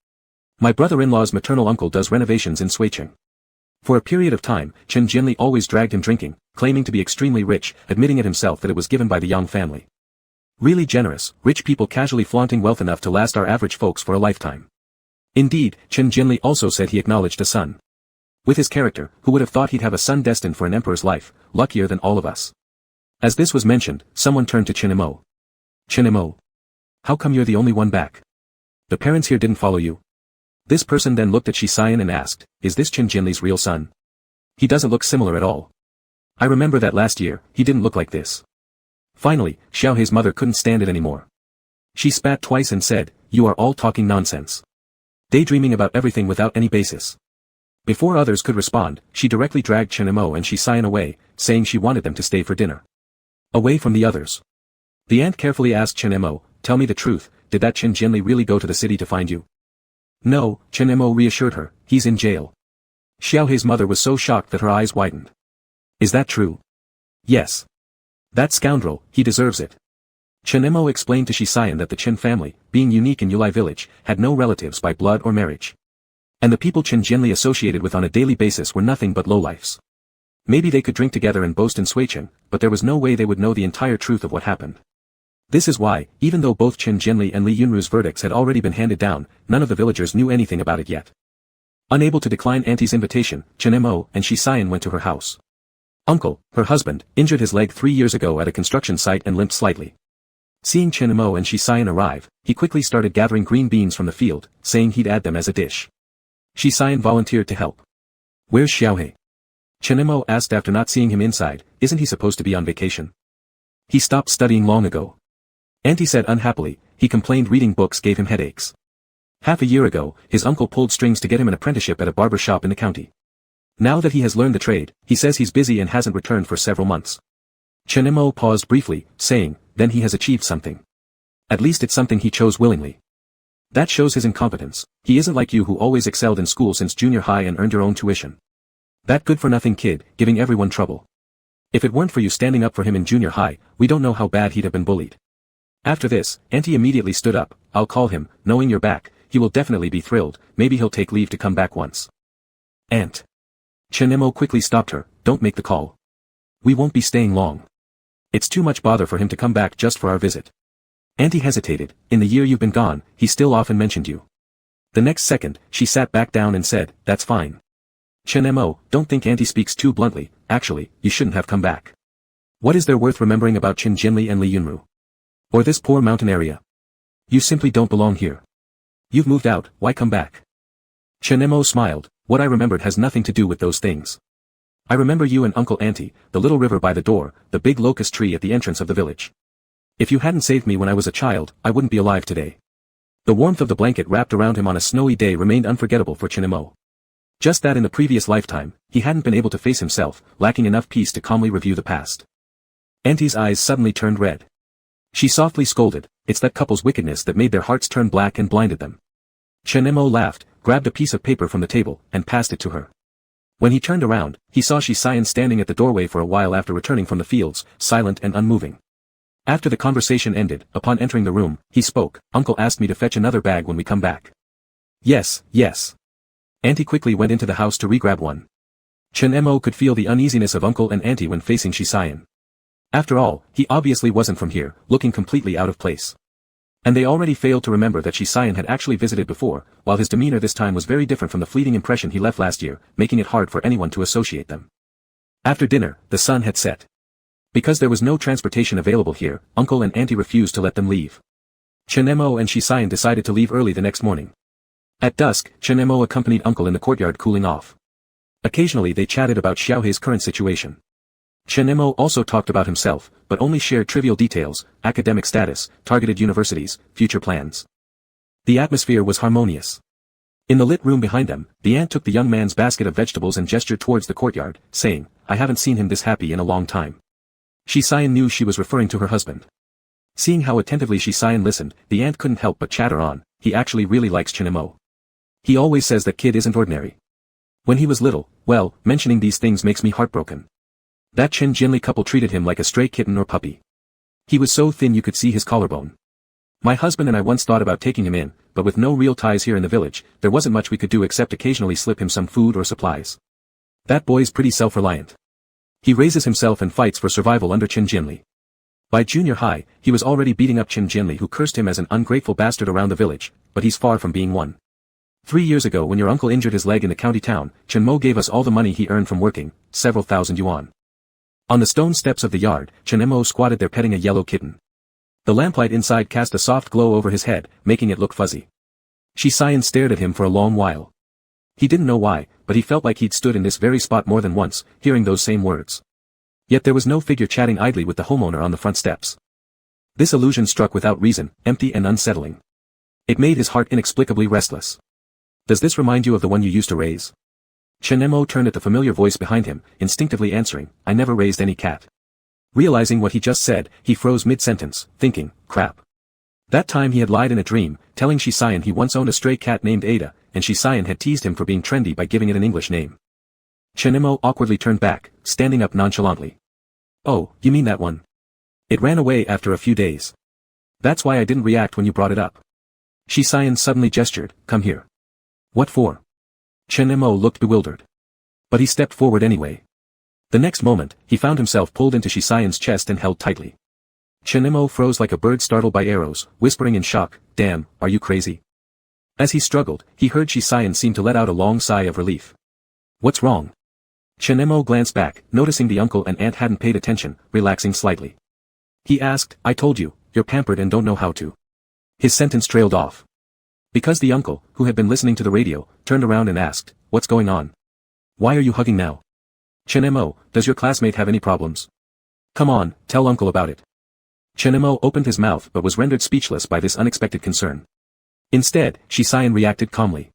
My brother-in-law's maternal uncle does renovations in Suicheng. For a period of time, Chen Jianli always dragged him drinking, claiming to be extremely rich, admitting it himself that it was given by the Yang family. Really generous, rich people casually flaunting wealth enough to last our average folks for a lifetime. Indeed, Chen Jianli also said he acknowledged a son. With his character, who would have thought he'd have a son destined for an emperor's life, luckier than all of us." As this was mentioned, someone turned to Chinemo. "Chinemo. How come you're the only one back? The parents here didn't follow you?" This person then looked at Shisayan and asked, "Is this Chen Jianli's real son? He doesn't look similar at all. I remember that last year, he didn't look like this." Finally, Xiaohei's mother couldn't stand it anymore. She spat twice and said, "You are all talking nonsense. Daydreaming about everything without any basis." Before others could respond, she directly dragged Chinemo and Shisayan away, saying she wanted them to stay for dinner. Away from the others. The aunt carefully asked Chinemo, "Tell me the truth, did that Chen Jianli really go to the city to find you?" "No," Chinemo reassured her, "he's in jail." Xiaohei's mother was so shocked that her eyes widened. "Is that true?" "Yes. That scoundrel, he deserves it." Chinemo explained to Shisayan that the Chen family, being unique in Yulai village, had no relatives by blood or marriage. And the people Chen Jianli associated with on a daily basis were nothing but lowlifes. Maybe they could drink together and boast in Suicheng, but there was no way they would know the entire truth of what happened. This is why, even though both Chen Jianli and Li Yunru's verdicts had already been handed down, none of the villagers knew anything about it yet. Unable to decline Auntie's invitation, Chinemo and Shisayan went to her house. Uncle, her husband, injured his leg 3 years ago at a construction site and limped slightly. Seeing Chinemo and Shisayan arrive, he quickly started gathering green beans from the field, saying he'd add them as a dish. Shisayan volunteered to help. "Where's Xiaohei?" Chinemo asked after not seeing him inside. "Isn't he supposed to be on vacation?" "He stopped studying long ago." Auntie said unhappily. He complained reading books gave him headaches. Half a year ago, his uncle pulled strings to get him an apprenticeship at a barber shop in the county. Now that he has learned the trade, he says he's busy and hasn't returned for several months. Chinemo paused briefly, saying, "Then he has achieved something. At least it's something he chose willingly. That shows his incompetence. He isn't like you who always excelled in school since junior high and earned your own tuition. That good-for-nothing kid, giving everyone trouble. If it weren't for you standing up for him in junior high, we don't know how bad he'd have been bullied." After this, Auntie immediately stood up. "I'll call him, knowing you're back, he will definitely be thrilled, maybe he'll take leave to come back once." "Aunt." Chinemo quickly stopped her, "Don't make the call. We won't be staying long. It's too much bother for him to come back just for our visit." Auntie hesitated. "In the year you've been gone, he still often mentioned you." The next second, she sat back down and said, "That's fine." Chen Mo, don't think Auntie speaks too bluntly, actually, you shouldn't have come back. What is there worth remembering about Qin Jinli and Li Yunru? Or this poor mountain area? You simply don't belong here. You've moved out, why come back? Chen Mo smiled, what I remembered has nothing to do with those things. I remember you and Uncle Auntie, the little river by the door, the big locust tree at the entrance of the village. If you hadn't saved me when I was a child, I wouldn't be alive today. The warmth of the blanket wrapped around him on a snowy day remained unforgettable for Chen Mo. Just that in the previous lifetime, he hadn't been able to face himself, lacking enough peace to calmly review the past. Auntie's eyes suddenly turned red. She softly scolded, it's that couple's wickedness that made their hearts turn black and blinded them. Chen Mo laughed, grabbed a piece of paper from the table, and passed it to her. When he turned around, he saw Shi Xian standing at the doorway for a while after returning from the fields, silent and unmoving. After the conversation ended, upon entering the room, he spoke, Uncle asked me to fetch another bag when we come back. Yes, yes. Auntie quickly went into the house to re-grab one. Chen Mo could feel the uneasiness of Uncle and Auntie when facing Shi Xian. After all, he obviously wasn't from here, looking completely out of place. And they already failed to remember that Shi Xian had actually visited before, while his demeanor this time was very different from the fleeting impression he left last year, making it hard for anyone to associate them. After dinner, the sun had set. Because there was no transportation available here, Uncle and Auntie refused to let them leave. Chen Mo and Shi Xian decided to leave early the next morning. At dusk, Chen Mo accompanied Uncle in the courtyard cooling off. Occasionally they chatted about Xiaohei's current situation. Chen Mo also talked about himself, but only shared trivial details, academic status, targeted universities, future plans. The atmosphere was harmonious. In the lit room behind them, the aunt took the young man's basket of vegetables and gestured towards the courtyard, saying, I haven't seen him this happy in a long time. Shi Xian knew she was referring to her husband. Seeing how attentively Shi Xian listened, the aunt couldn't help but chatter on, he actually really likes Chen Mo. He always says that kid isn't ordinary. When he was little, well, mentioning these things makes me heartbroken. That Qin Jinli couple treated him like a stray kitten or puppy. He was so thin you could see his collarbone. My husband and I once thought about taking him in, but with no real ties here in the village, there wasn't much we could do except occasionally slip him some food or supplies. That boy's pretty self-reliant. He raises himself and fights for survival under Qin Jinli. By junior high, he was already beating up Qin Jinli who cursed him as an ungrateful bastard around the village, but he's far from being one. 3 years ago when your uncle injured his leg in the county town, Chen Mo gave us all the money he earned from working, several thousand yuan. On the stone steps of the yard, Chen Mo squatted there petting a yellow kitten. The lamplight inside cast a soft glow over his head, making it look fuzzy. Shi Xian stared at him for a long while. He didn't know why, but he felt like he'd stood in this very spot more than once, hearing those same words. Yet there was no figure chatting idly with the homeowner on the front steps. This illusion struck without reason, empty and unsettling. It made his heart inexplicably restless. Does this remind you of the one you used to raise? Chen Mo turned at the familiar voice behind him, instinctively answering, I never raised any cat. Realizing what he just said, he froze mid-sentence, thinking, crap. That time he had lied in a dream, telling Shi Xian he once owned a stray cat named Ada, and Shi Xian had teased him for being trendy by giving it an English name. Chen Mo awkwardly turned back, standing up nonchalantly. Oh, you mean that one? It ran away after a few days. That's why I didn't react when you brought it up. Shi Xian suddenly gestured, come here. What for? Chen Mo looked bewildered. But he stepped forward anyway. The next moment, he found himself pulled into Shi Xian's chest and held tightly. Chen Mo froze like a bird startled by arrows, whispering in shock, damn, are you crazy? As he struggled, he heard Shi Xian seem to let out a long sigh of relief. What's wrong? Chen Mo glanced back, noticing the uncle and aunt hadn't paid attention, relaxing slightly. He asked, I told you, you're pampered and don't know how to. His sentence trailed off. Because the uncle, who had been listening to the radio, turned around and asked, what's going on? Why are you hugging now? Chen Mo, does your classmate have any problems? Come on, tell uncle about it. Chen Mo opened his mouth but was rendered speechless by this unexpected concern. Instead, Shi Xian reacted calmly.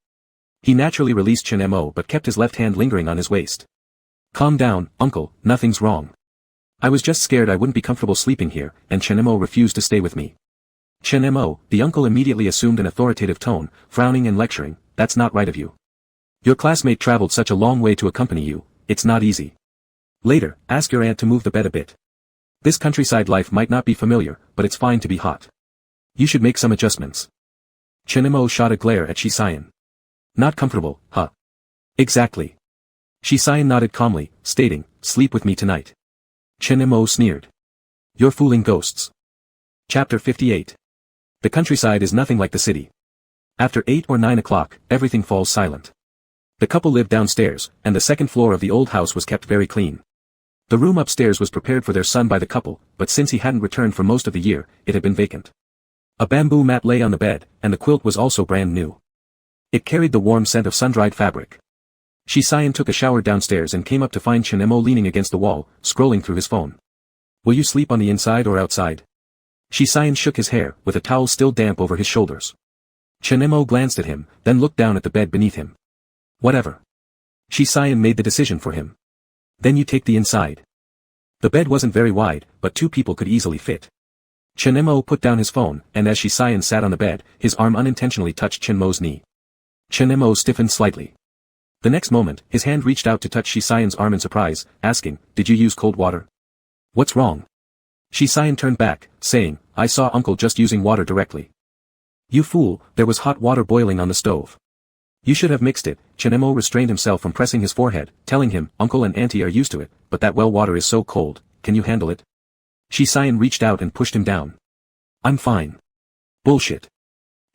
He naturally released Chen Mo but kept his left hand lingering on his waist. Calm down, uncle, nothing's wrong. I was just scared I wouldn't be comfortable sleeping here, and Chen Mo refused to stay with me. Chen Mo, the uncle immediately assumed an authoritative tone, frowning and lecturing, that's not right of you. Your classmate traveled such a long way to accompany you, it's not easy. Later, ask your aunt to move the bed a bit. This countryside life might not be familiar, but it's fine to be hot. You should make some adjustments. Chen Mo shot a glare at Shi Xian. Not comfortable, huh? Exactly. Shi Xian nodded calmly, stating, sleep with me tonight. Chen Mo sneered. You're fooling ghosts. Chapter 58. The countryside is nothing like the city. After 8 or 9 o'clock, everything falls silent. The couple lived downstairs, and the second floor of the old house was kept very clean. The room upstairs was prepared for their son by the couple, but since he hadn't returned for most of the year, it had been vacant. A bamboo mat lay on the bed, and the quilt was also brand new. It carried the warm scent of sun-dried fabric. Shisayan took a shower downstairs and came up to find Chinemo leaning against the wall, scrolling through his phone. "Will you sleep on the inside or outside?" Shisayan shook his hair, with a towel still damp over his shoulders. Chinemo glanced at him, then looked down at the bed beneath him. "Whatever." Shisayan made the decision for him. "Then you take the inside." The bed wasn't very wide, but two people could easily fit. Chinemo put down his phone, and as Shisayan sat on the bed, his arm unintentionally touched Chinmo's knee. Chinemo stiffened slightly. The next moment, his hand reached out to touch Shisayan's arm in surprise, asking, "Did you use cold water?" "What's wrong?" Shisayan turned back, saying, "I saw Uncle just using water directly." "You fool, there was hot water boiling on the stove." "You should have mixed it." Chinemo restrained himself from pressing his forehead, telling him, "Uncle and Auntie are used to it, but that well water is so cold, can you handle it?" Shisayan reached out and pushed him down. "I'm fine." "Bullshit."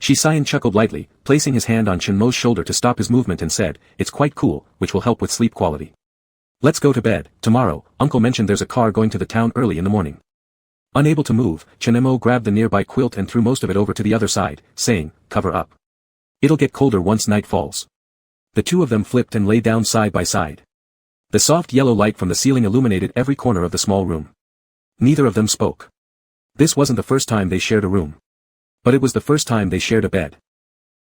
Shisayan chuckled lightly, placing his hand on Chinmo's shoulder to stop his movement and said, "It's quite cool, which will help with sleep quality. Let's go to bed. Tomorrow, Uncle mentioned there's a car going to the town early in the morning." Unable to move, Chinemo grabbed the nearby quilt and threw most of it over to the other side, saying, "Cover up. It'll get colder once night falls." The two of them flipped and lay down side by side. The soft yellow light from the ceiling illuminated every corner of the small room. Neither of them spoke. This wasn't the first time they shared a room. But it was the first time they shared a bed.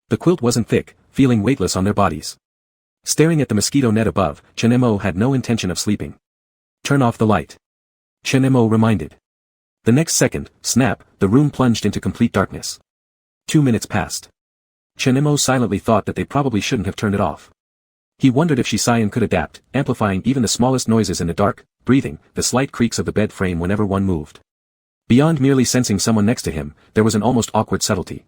The quilt wasn't thick, feeling weightless on their bodies. Staring at the mosquito net above, Chinemo had no intention of sleeping. "Turn off the light," Chinemo reminded. The next second, snap, the room plunged into complete darkness. 2 minutes passed. Chinemo silently thought that they probably shouldn't have turned it off. He wondered if Shisayan could adapt, amplifying even the smallest noises in the dark, breathing, the slight creaks of the bed frame whenever one moved. Beyond merely sensing someone next to him, there was an almost awkward subtlety.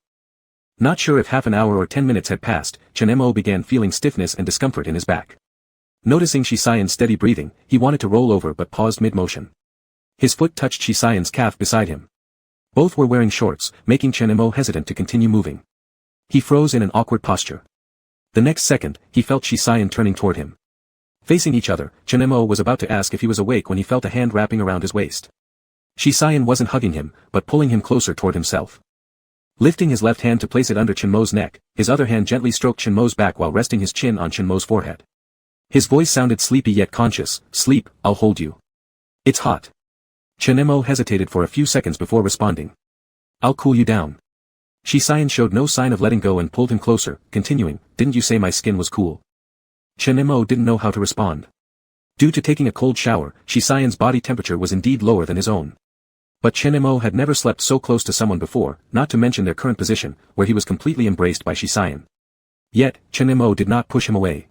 Not sure if half an hour or 10 minutes had passed, Chinemo began feeling stiffness and discomfort in his back. Noticing Shisayan's steady breathing, he wanted to roll over but paused mid-motion. His foot touched Shisayan's calf beside him. Both were wearing shorts, making Chinemo hesitant to continue moving. He froze in an awkward posture. The next second, he felt Shisayan turning toward him. Facing each other, Chinemo was about to ask if he was awake when he felt a hand wrapping around his waist. Shisayan wasn't hugging him, but pulling him closer toward himself. Lifting his left hand to place it under Chinmo's neck, his other hand gently stroked Chinmo's back while resting his chin on Chinmo's forehead. His voice sounded sleepy yet conscious. "Sleep, I'll hold you. It's hot." Chinemo hesitated for a few seconds before responding. "I'll cool you down." Shisayan showed no sign of letting go and pulled him closer, continuing, "Didn't you say my skin was cool?" Chinemo didn't know how to respond. Due to taking a cold shower, Shisayan's body temperature was indeed lower than his own. But Chinemo had never slept so close to someone before, not to mention their current position, where he was completely embraced by Shisayan. Yet, Chinemo did not push him away.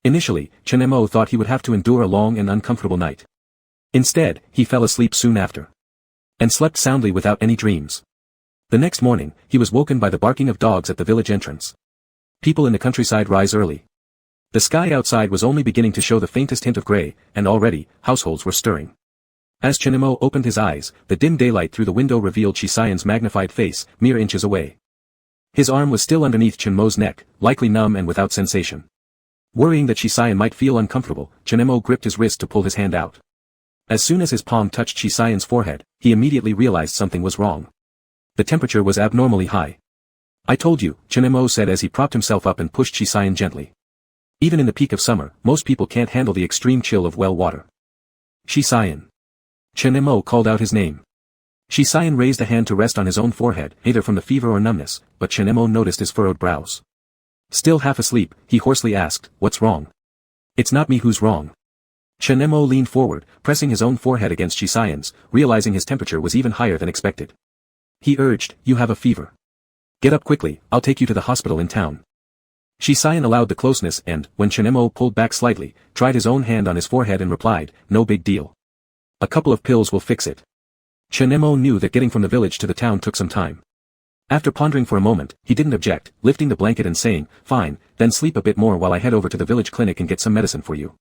Initially, Chinemo thought he would have to endure a long and uncomfortable night. Instead, he fell asleep soon after. And slept soundly without any dreams. The next morning, he was woken by the barking of dogs at the village entrance. People in the countryside rise early. The sky outside was only beginning to show the faintest hint of gray, and already, households were stirring. As Chinemo opened his eyes, the dim daylight through the window revealed Shisayan's magnified face, mere inches away. His arm was still underneath Chinmo's neck, likely numb and without sensation. Worrying that Shisayan might feel uncomfortable, Chinemo gripped his wrist to pull his hand out. As soon as his palm touched Shisayan's forehead, he immediately realized something was wrong. The temperature was abnormally high. "I told you," Chinemo said as he propped himself up and pushed Shisayan gently. Even in the peak of summer, most people can't handle the extreme chill of well water. "Shisayan." Chinemo called out his name. Shisayan raised a hand to rest on his own forehead, either from the fever or numbness, but Chinemo noticed his furrowed brows. Still half asleep, he hoarsely asked, "What's wrong?" "It's not me who's wrong." Chinemo leaned forward, pressing his own forehead against Shisayan's, realizing his temperature was even higher than expected. He urged, "You have a fever. Get up quickly, I'll take you to the hospital in town." Shisayan allowed the closeness and, when Chinemo pulled back slightly, tried his own hand on his forehead and replied, "No big deal. A couple of pills will fix it." Chinemo knew that getting from the village to the town took some time. After pondering for a moment, he didn't object, lifting the blanket and saying, "Fine, then sleep a bit more while I head over to the village clinic and get some medicine for you."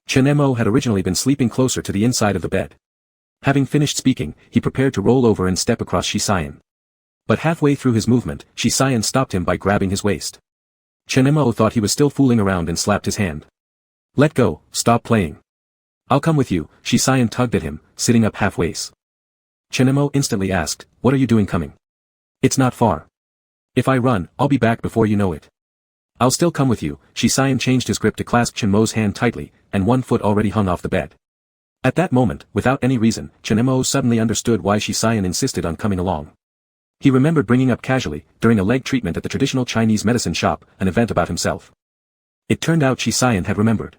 Chinemo had originally been sleeping closer to the inside of the bed. Having finished speaking, he prepared to roll over and step across Shisayan. But halfway through his movement, Shisayan stopped him by grabbing his waist. Chen Mo thought he was still fooling around and slapped his hand. Let go, stop playing. I'll come with you, Shisayan tugged at him, sitting up halfways. Chen Mo instantly asked, what are you doing coming? It's not far. If I run, I'll be back before you know it. I'll still come with you, Shisayan changed his grip to clasp Chen Mo's hand tightly, and one foot already hung off the bed. At that moment, without any reason, Chen Mo suddenly understood why Shisayan insisted on coming along. He remembered bringing up casually, during a leg treatment at the traditional Chinese medicine shop, an event about himself. It turned out Shisayan had remembered.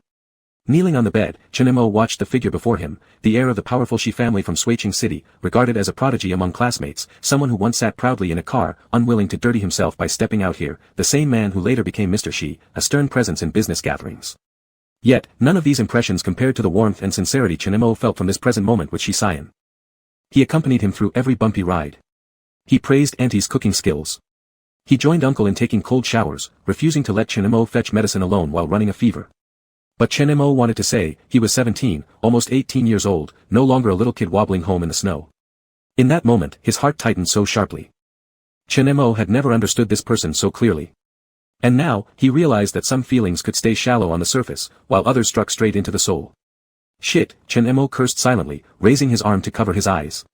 Kneeling on the bed, Chen Mo watched the figure before him, the heir of the powerful Shi family from Suiqing City, regarded as a prodigy among classmates, someone who once sat proudly in a car, unwilling to dirty himself by stepping out here, the same man who later became Mr. Shi, a stern presence in business gatherings. Yet, none of these impressions compared to the warmth and sincerity Chen Mo felt from this present moment with Shisayan. He accompanied him through every bumpy ride. He praised Auntie's cooking skills. He joined Uncle in taking cold showers, refusing to let Chen Mo fetch medicine alone while running a fever. But Chen Mo wanted to say, he was 17, almost 18 years old, no longer a little kid wobbling home in the snow. In that moment, his heart tightened so sharply. Chen Mo had never understood this person so clearly. And now, he realized that some feelings could stay shallow on the surface, while others struck straight into the soul. Shit, Chen Mo cursed silently, raising his arm to cover his eyes.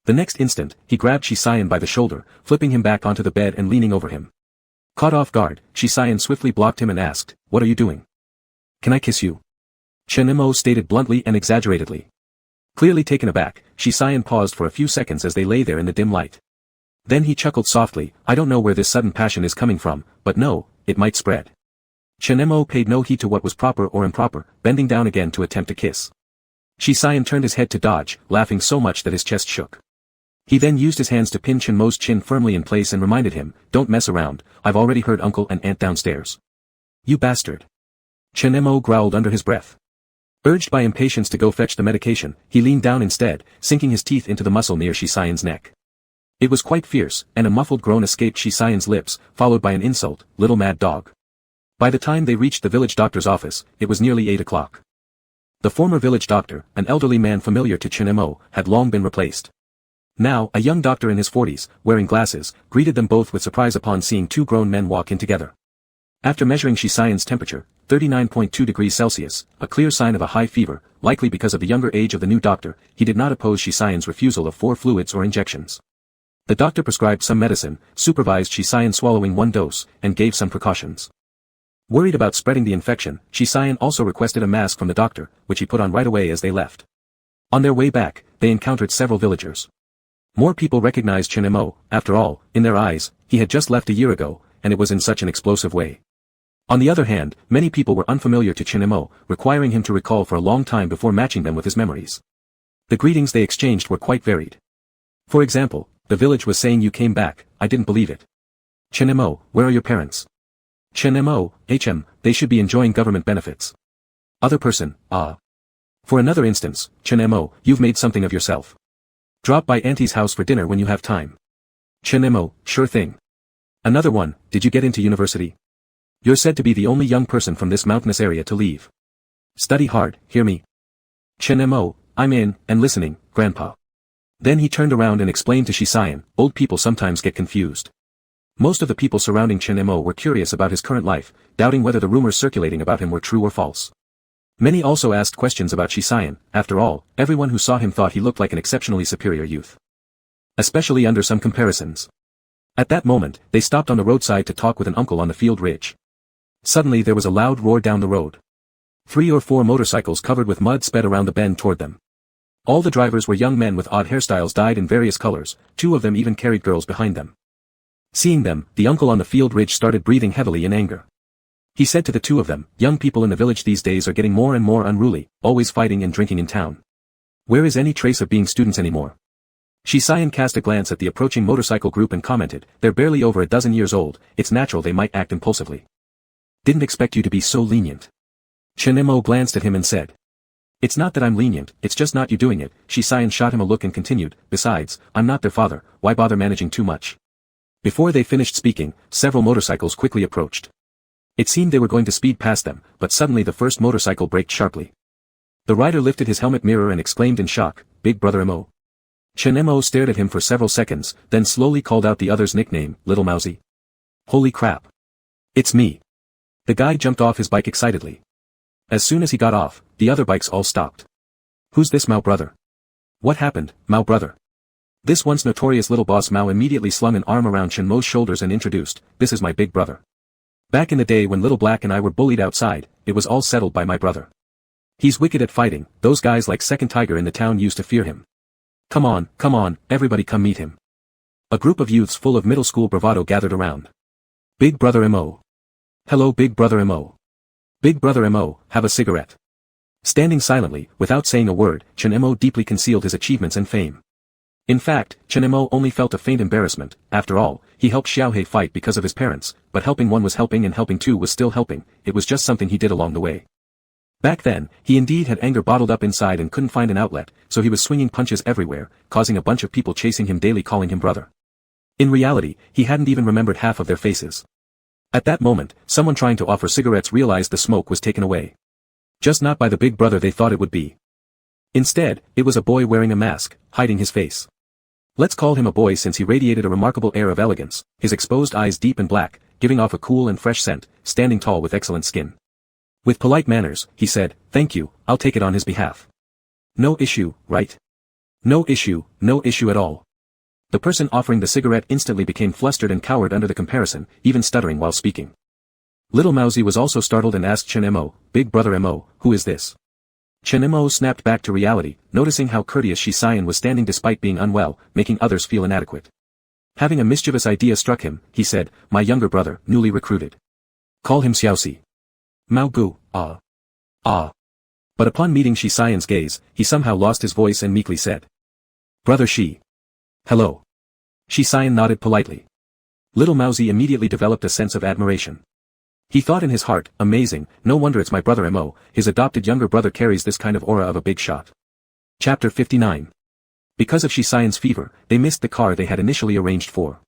The next instant, he grabbed Shisayan by the shoulder, flipping him back onto the bed and leaning over him. Caught off guard, Shisayan swiftly blocked him and asked, what are you doing? Can I kiss you? Chen Mo stated bluntly and exaggeratedly. Clearly taken aback, Shisayan paused for a few seconds as they lay there in the dim light. Then he chuckled softly, I don't know where this sudden passion is coming from, but no, it might spread. Chen Mo paid no heed to what was proper or improper, bending down again to attempt a kiss. Shisayan turned his head to dodge, laughing so much that his chest shook. He then used his hands to pin Chen Mo's chin firmly in place and reminded him, don't mess around, I've already heard Uncle and Aunt downstairs. You bastard. Chen Mo growled under his breath. Urged by impatience to go fetch the medication, he leaned down instead, sinking his teeth into the muscle near Shisayan's neck. It was quite fierce, and a muffled groan escaped Shisayan's lips, followed by an insult, little mad dog. By the time they reached the village doctor's office, it was nearly 8 o'clock. The former village doctor, an elderly man familiar to Chen Mo, had long been replaced. Now, a young doctor in his 40s, wearing glasses, greeted them both with surprise upon seeing two grown men walk in together. After measuring Shisayan's temperature, 39.2 degrees Celsius, a clear sign of a high fever, likely because of the younger age of the new doctor, he did not oppose Shisayan's refusal of 4 fluids or injections. The doctor prescribed some medicine, supervised Shisayan swallowing 1 dose, and gave some precautions. Worried about spreading the infection, Shisayan also requested a mask from the doctor, which he put on right away as they left. On their way back, they encountered several villagers. More people recognized Chen Mo, after all, in their eyes, he had just left a year ago, and it was in such an explosive way. On the other hand, many people were unfamiliar to Chen Mo, requiring him to recall for a long time before matching them with his memories. The greetings they exchanged were quite varied. For example, the village was saying you came back, I didn't believe it. Chen Mo, where are your parents? Chen Mo, they should be enjoying government benefits. Other person, ah. For another instance, Chen Mo, you've made something of yourself. Drop by Auntie's house for dinner when you have time. Chen Mo, sure thing. Another one, did you get into university? You're said to be the only young person from this mountainous area to leave. Study hard, hear me. Chen Mo, I'm in, and listening, Grandpa. Then he turned around and explained to Shisayan, old people sometimes get confused. Most of the people surrounding Chen Mo were curious about his current life, doubting whether the rumors circulating about him were true or false. Many also asked questions about Shisayan, after all, everyone who saw him thought he looked like an exceptionally superior youth. Especially under some comparisons. At that moment, they stopped on the roadside to talk with an uncle on the field ridge. Suddenly there was a loud roar down the road. 3 or 4 motorcycles covered with mud sped around the bend toward them. All the drivers were young men with odd hairstyles dyed in various colors, 2 of them even carried girls behind them. Seeing them, the uncle on the field ridge started breathing heavily in anger. He said to the 2 of them, young people in the village these days are getting more and more unruly, always fighting and drinking in town. Where is any trace of being students anymore? Shisayan cast a glance at the approaching motorcycle group and commented, they're barely over a dozen years old, it's natural they might act impulsively. Didn't expect you to be so lenient. Chen Mo glanced at him and said. It's not that I'm lenient, it's just not you doing it. Shisayan shot him a look and continued, besides, I'm not their father, why bother managing too much? Before they finished speaking, several motorcycles quickly approached. It seemed they were going to speed past them, but suddenly the first motorcycle braked sharply. The rider lifted his helmet mirror and exclaimed in shock, Big Brother Mo. Chen Mo stared at him for several seconds, then slowly called out the other's nickname, Little Mousy. Holy crap. It's me. The guy jumped off his bike excitedly. As soon as he got off, the other bikes all stopped. Who's this Mao brother? What happened, Mao brother? This once notorious little boss Mao immediately slung an arm around Chen Mo's shoulders and introduced, this is my big brother. Back in the day when Little Black and I were bullied outside, it was all settled by my brother. He's wicked at fighting, those guys like Second Tiger in the town used to fear him. Come on, everybody come meet him. A group of youths full of middle school bravado gathered around. Big brother Mo. Hello Big brother Mo. Big brother Mo, have a cigarette. Standing silently, without saying a word, Chen Mo deeply concealed his achievements and fame. In fact, Chen Mo only felt a faint embarrassment. After all, he helped Xiaohei fight because of his parents, but helping one was helping and helping two was still helping, it was just something he did along the way. Back then, he indeed had anger bottled up inside and couldn't find an outlet, so he was swinging punches everywhere, causing a bunch of people chasing him daily calling him brother. In reality, he hadn't even remembered half of their faces. At that moment, someone trying to offer cigarettes realized the smoke was taken away. Just not by the big brother they thought it would be. Instead, it was a boy wearing a mask, hiding his face. Let's call him a boy since he radiated a remarkable air of elegance, his exposed eyes deep and black, giving off a cool and fresh scent, standing tall with excellent skin. With polite manners, he said, thank you, I'll take it on his behalf. No issue, right? No issue at all. The person offering the cigarette instantly became flustered and cowered under the comparison, even stuttering while speaking. Little Mousie was also startled and asked Chen Mo, Big brother Mo, who is this? Chen Mo snapped back to reality, noticing how courteous Shi Xian was standing despite being unwell, making others feel inadequate. Having a mischievous idea struck him, he said, my younger brother, newly recruited. Call him Xiaoxi. Mao Gu, ah. But upon meeting Shi Xian's gaze, he somehow lost his voice and meekly said. Brother Shi. Hello. Shi Xian nodded politely. Little Mousie immediately developed a sense of admiration. He thought in his heart, amazing, no wonder it's my brother Mo, his adopted younger brother carries this kind of aura of a big shot. Chapter 59. Because of Shi Xian's fever, they missed the car they had initially arranged for.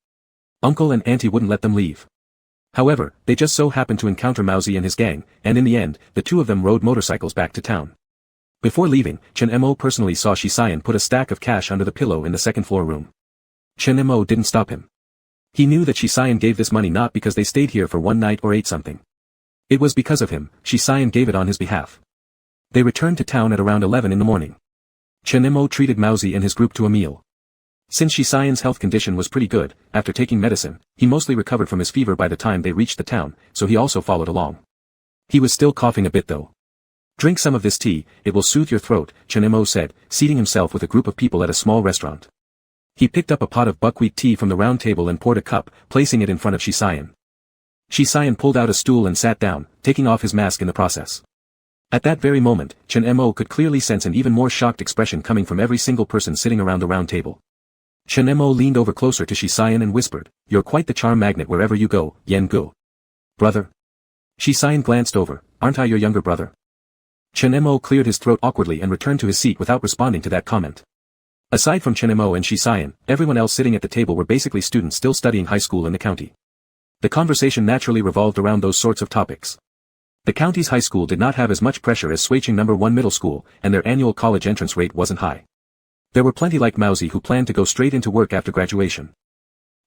Uncle and Auntie wouldn't let them leave. However, they just so happened to encounter Mousie and his gang, and in the end, the two of them rode motorcycles back to town. Before leaving, Chen Mo personally saw Shi Xian put a stack of cash under the pillow in the second-floor room. Chen Mo didn't stop him. He knew that Shi Xian gave this money not because they stayed here for one night or ate something. It was because of him, Shi Xian gave it on his behalf. They returned to town at around 11 in the morning. Chen Mo treated Mousie and his group to a meal. Since Shi Xian's health condition was pretty good, after taking medicine, he mostly recovered from his fever by the time they reached the town, so he also followed along. He was still coughing a bit though. Drink some of this tea, it will soothe your throat, Chen Mo said, seating himself with a group of people at a small restaurant. He picked up a pot of buckwheat tea from the round table and poured a cup, placing it in front of Shi Xian. Shi Xian pulled out a stool and sat down, taking off his mask in the process. At that very moment, Chen Mo could clearly sense an even more shocked expression coming from every single person sitting around the round table. Chen Mo leaned over closer to Shi Xian and whispered, you're quite the charm magnet wherever you go, Yan Gu. Brother. Shi Xian glanced over, aren't I your younger brother? Chen Mo cleared his throat awkwardly and returned to his seat without responding to that comment. Aside from Chen Mo and Shi Xian, everyone else sitting at the table were basically students still studying high school in the county. The conversation naturally revolved around those sorts of topics. The county's high school did not have as much pressure as Suiqing No. 1 middle school, and their annual college entrance rate wasn't high. There were plenty like Mousie who planned to go straight into work after graduation.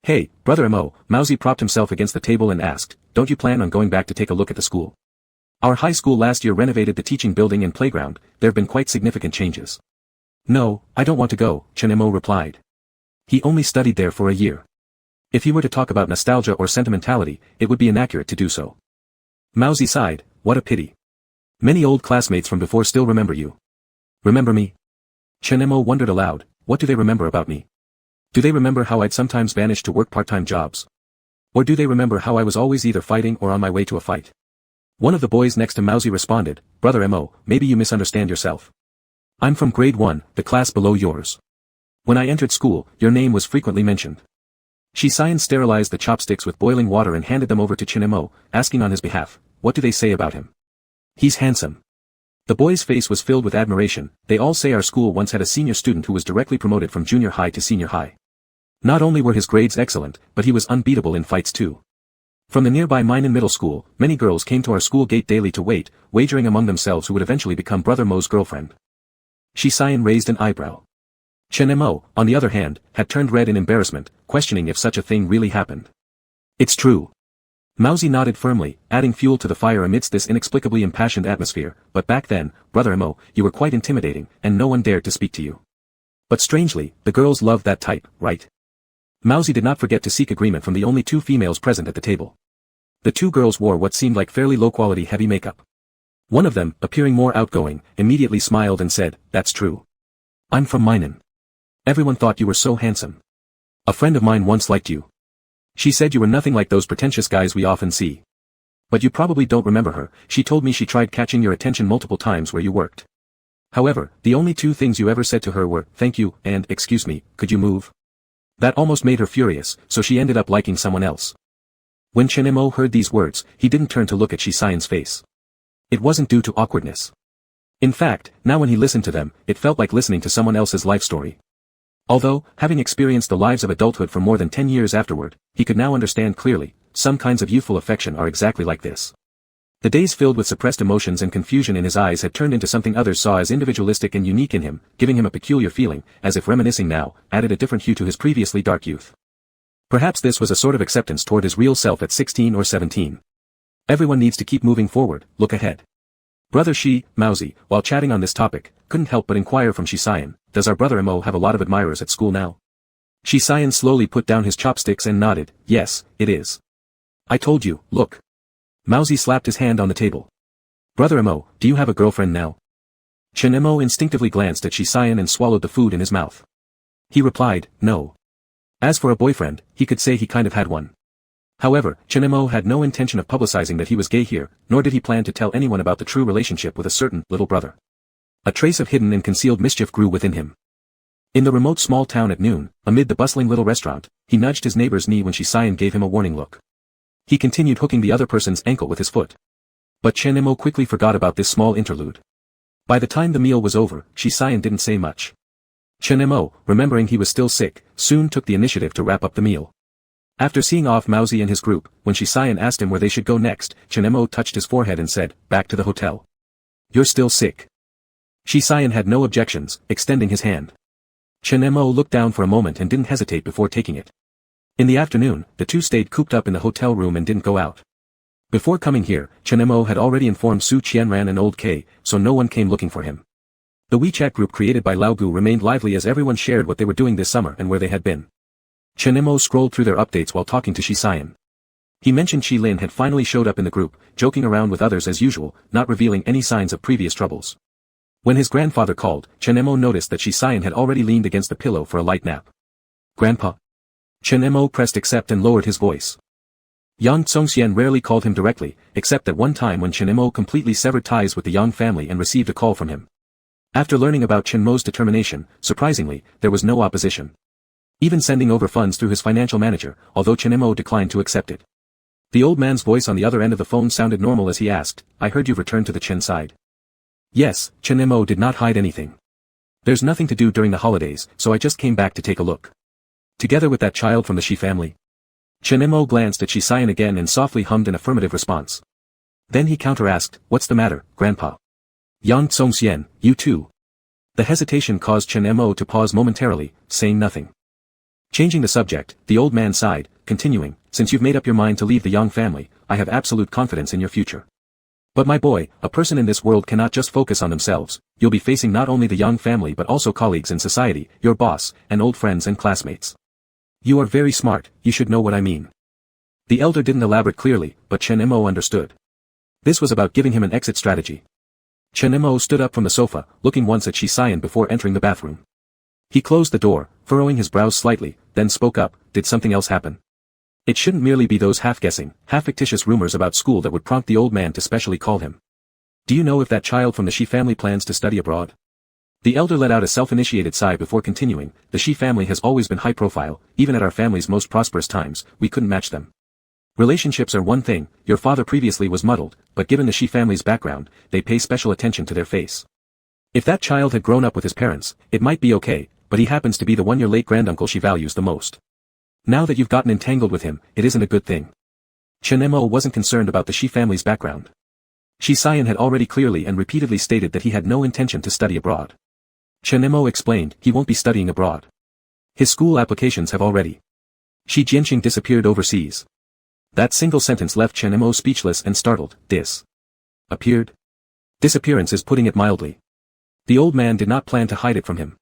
Hey, brother Mo, Mousie propped himself against the table and asked, don't you plan on going back to take a look at the school? Our high school last year renovated the teaching building and playground, there have been quite significant changes. No, I don't want to go, Chen Mo replied. He only studied there for a year. If he were to talk about nostalgia or sentimentality, it would be inaccurate to do so. Mousie sighed, what a pity. Many old classmates from before still remember you. Remember me? Chen Mo wondered aloud, what do they remember about me? Do they remember how I'd sometimes vanish to work part-time jobs? Or do they remember how I was always either fighting or on my way to a fight? One of the boys next to Mousie responded, brother Mo, maybe you misunderstand yourself. I'm from grade 1, the class below yours. When I entered school, your name was frequently mentioned. Shi Xian sterilized the chopsticks with boiling water and handed them over to Chen Mo, asking on his behalf, what do they say about him? He's handsome. The boy's face was filled with admiration, they all say our school once had a senior student who was directly promoted from junior high to senior high. Not only were his grades excellent, but he was unbeatable in fights too. From the nearby Minen Middle School, many girls came to our school gate daily to wait, wagering among themselves who would eventually become Brother Mo's girlfriend. Shi Xian raised an eyebrow. Chen Mo, on the other hand, had turned red in embarrassment, questioning if such a thing really happened. It's true. Mousie nodded firmly, adding fuel to the fire amidst this inexplicably impassioned atmosphere, but back then, Brother Mo, you were quite intimidating, and no one dared to speak to you. But strangely, the girls loved that type, right? Mousie did not forget to seek agreement from the only two females present at the table. The two girls wore what seemed like fairly low-quality heavy makeup. One of them, appearing more outgoing, immediately smiled and said, "That's true. I'm from Minnan. Everyone thought you were so handsome. A friend of mine once liked you. She said you were nothing like those pretentious guys we often see. But you probably don't remember her. She told me she tried catching your attention multiple times where you worked. However, the only two things you ever said to her were, 'Thank you,' and 'Excuse me, could you move?' That almost made her furious, so she ended up liking someone else." When Chen Mo heard these words, he didn't turn to look at Shi Xian's face. It wasn't due to awkwardness. In fact, now when he listened to them, it felt like listening to someone else's life story. Although, having experienced the lives of adulthood for more than 10 years afterward, he could now understand clearly, some kinds of youthful affection are exactly like this. The days filled with suppressed emotions and confusion in his eyes had turned into something others saw as individualistic and unique in him, giving him a peculiar feeling, as if reminiscing now, added a different hue to his previously dark youth. Perhaps this was a sort of acceptance toward his real self at 16 or 17. Everyone needs to keep moving forward, look ahead. Brother Shi, Mousie, while chatting on this topic, couldn't help but inquire from Shi Xian, "Does our brother Mo have a lot of admirers at school now?" Shi Xian slowly put down his chopsticks and nodded, "Yes, it is. I told you, look." Mousie slapped his hand on the table. "Brother Mo, do you have a girlfriend now?" Chen Mo instinctively glanced at Shi Xian and swallowed the food in his mouth. He replied, "No." As for a boyfriend, he could say he kind of had one. However, Chen Mo had no intention of publicizing that he was gay here, nor did he plan to tell anyone about the true relationship with a certain little brother. A trace of hidden and concealed mischief grew within him. In the remote small town at noon, amid the bustling little restaurant, he nudged his neighbor's knee when Shi Xian gave him a warning look. He continued hooking the other person's ankle with his foot. But Chen Mo quickly forgot about this small interlude. By the time the meal was over, Shi Xian didn't say much. Chen Mo, remembering he was still sick, soon took the initiative to wrap up the meal. After seeing off Mousie and his group, when Shi Xian asked him where they should go next, Chen Mo touched his forehead and said, "Back to the hotel." "You're still sick." Shi Xian had no objections, extending his hand. Chen Mo looked down for a moment and didn't hesitate before taking it. In the afternoon, the two stayed cooped up in the hotel room and didn't go out. Before coming here, Chen Mo had already informed Su Qianran and Old K, so no one came looking for him. The WeChat group created by Lao Gu remained lively as everyone shared what they were doing this summer and where they had been. Chen Mo scrolled through their updates while talking to Shi Xian. He mentioned Shi Lin had finally showed up in the group, joking around with others as usual, not revealing any signs of previous troubles. When his grandfather called, Chen Mo noticed that Shi Xian had already leaned against the pillow for a light nap. "Grandpa?" Chen Mo pressed accept and lowered his voice. Yang Tsongxian rarely called him directly, except at one time when Chen Mo completely severed ties with the Yang family and received a call from him. After learning about Chen Mo's determination, surprisingly, there was no opposition. Even sending over funds through his financial manager, although Chen Mo declined to accept it. The old man's voice on the other end of the phone sounded normal as he asked, "I heard you've returned to the Chen side." "Yes," Chen Mo did not hide anything. "There's nothing to do during the holidays, so I just came back to take a look. Together with that child from the Shi family." Chen Mo glanced at Shi Xian again and softly hummed an affirmative response. Then he counter-asked, "What's the matter, Grandpa?" "Yang Tsongxian, you too." The hesitation caused Chen Mo to pause momentarily, saying nothing. Changing the subject, the old man sighed, continuing, "Since you've made up your mind to leave the Yang family, I have absolute confidence in your future. But my boy, a person in this world cannot just focus on themselves, you'll be facing not only the Yang family but also colleagues in society, your boss, and old friends and classmates. You are very smart, you should know what I mean." The elder didn't elaborate clearly, but Chen Mo understood. This was about giving him an exit strategy. Chen Mo stood up from the sofa, looking once at Shi Xian before entering the bathroom. He closed the door, furrowing his brows slightly, then spoke up, "Did something else happen? It shouldn't merely be those half-guessing, half-fictitious rumors about school that would prompt the old man to specially call him. Do you know if that child from the Shi family plans to study abroad?" The elder let out a self-initiated sigh before continuing, "The Shi family has always been high-profile, even at our family's most prosperous times, we couldn't match them. Relationships are one thing, your father previously was muddled, but given the Shi family's background, they pay special attention to their face. If that child had grown up with his parents, it might be okay, but he happens to be the one your late granduncle she values the most. Now that you've gotten entangled with him, it isn't a good thing." Chen Mo wasn't concerned about the Shi family's background. Shi Xian had already clearly and repeatedly stated that he had no intention to study abroad. Chen Mo explained, he won't be studying abroad. His school applications have already. Shi Jianqing disappeared overseas. That single sentence left Chen Mo speechless and startled. Appeared? Disappearance is putting it mildly. The old man did not plan to hide it from him.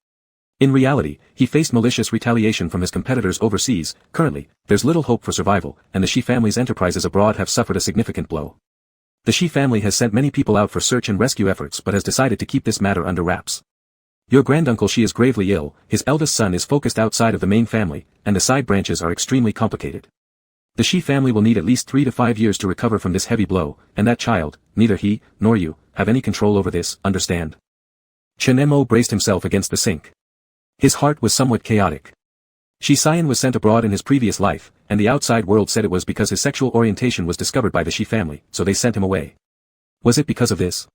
In reality, he faced malicious retaliation from his competitors overseas. Currently, there's little hope for survival, and the Shi family's enterprises abroad have suffered a significant blow. The Shi family has sent many people out for search and rescue efforts but has decided to keep this matter under wraps. Your granduncle Shi is gravely ill, his eldest son is focused outside of the main family, and the side branches are extremely complicated. The Shi family will need at least 3 to 5 years to recover from this heavy blow, and that child, neither he, nor you, have any control over this, understand? Chen Mo braced himself against the sink. His heart was somewhat chaotic. Shi Xian was sent abroad in his previous life, and the outside world said it was because his sexual orientation was discovered by the Shi family, so they sent him away. Was it because of this?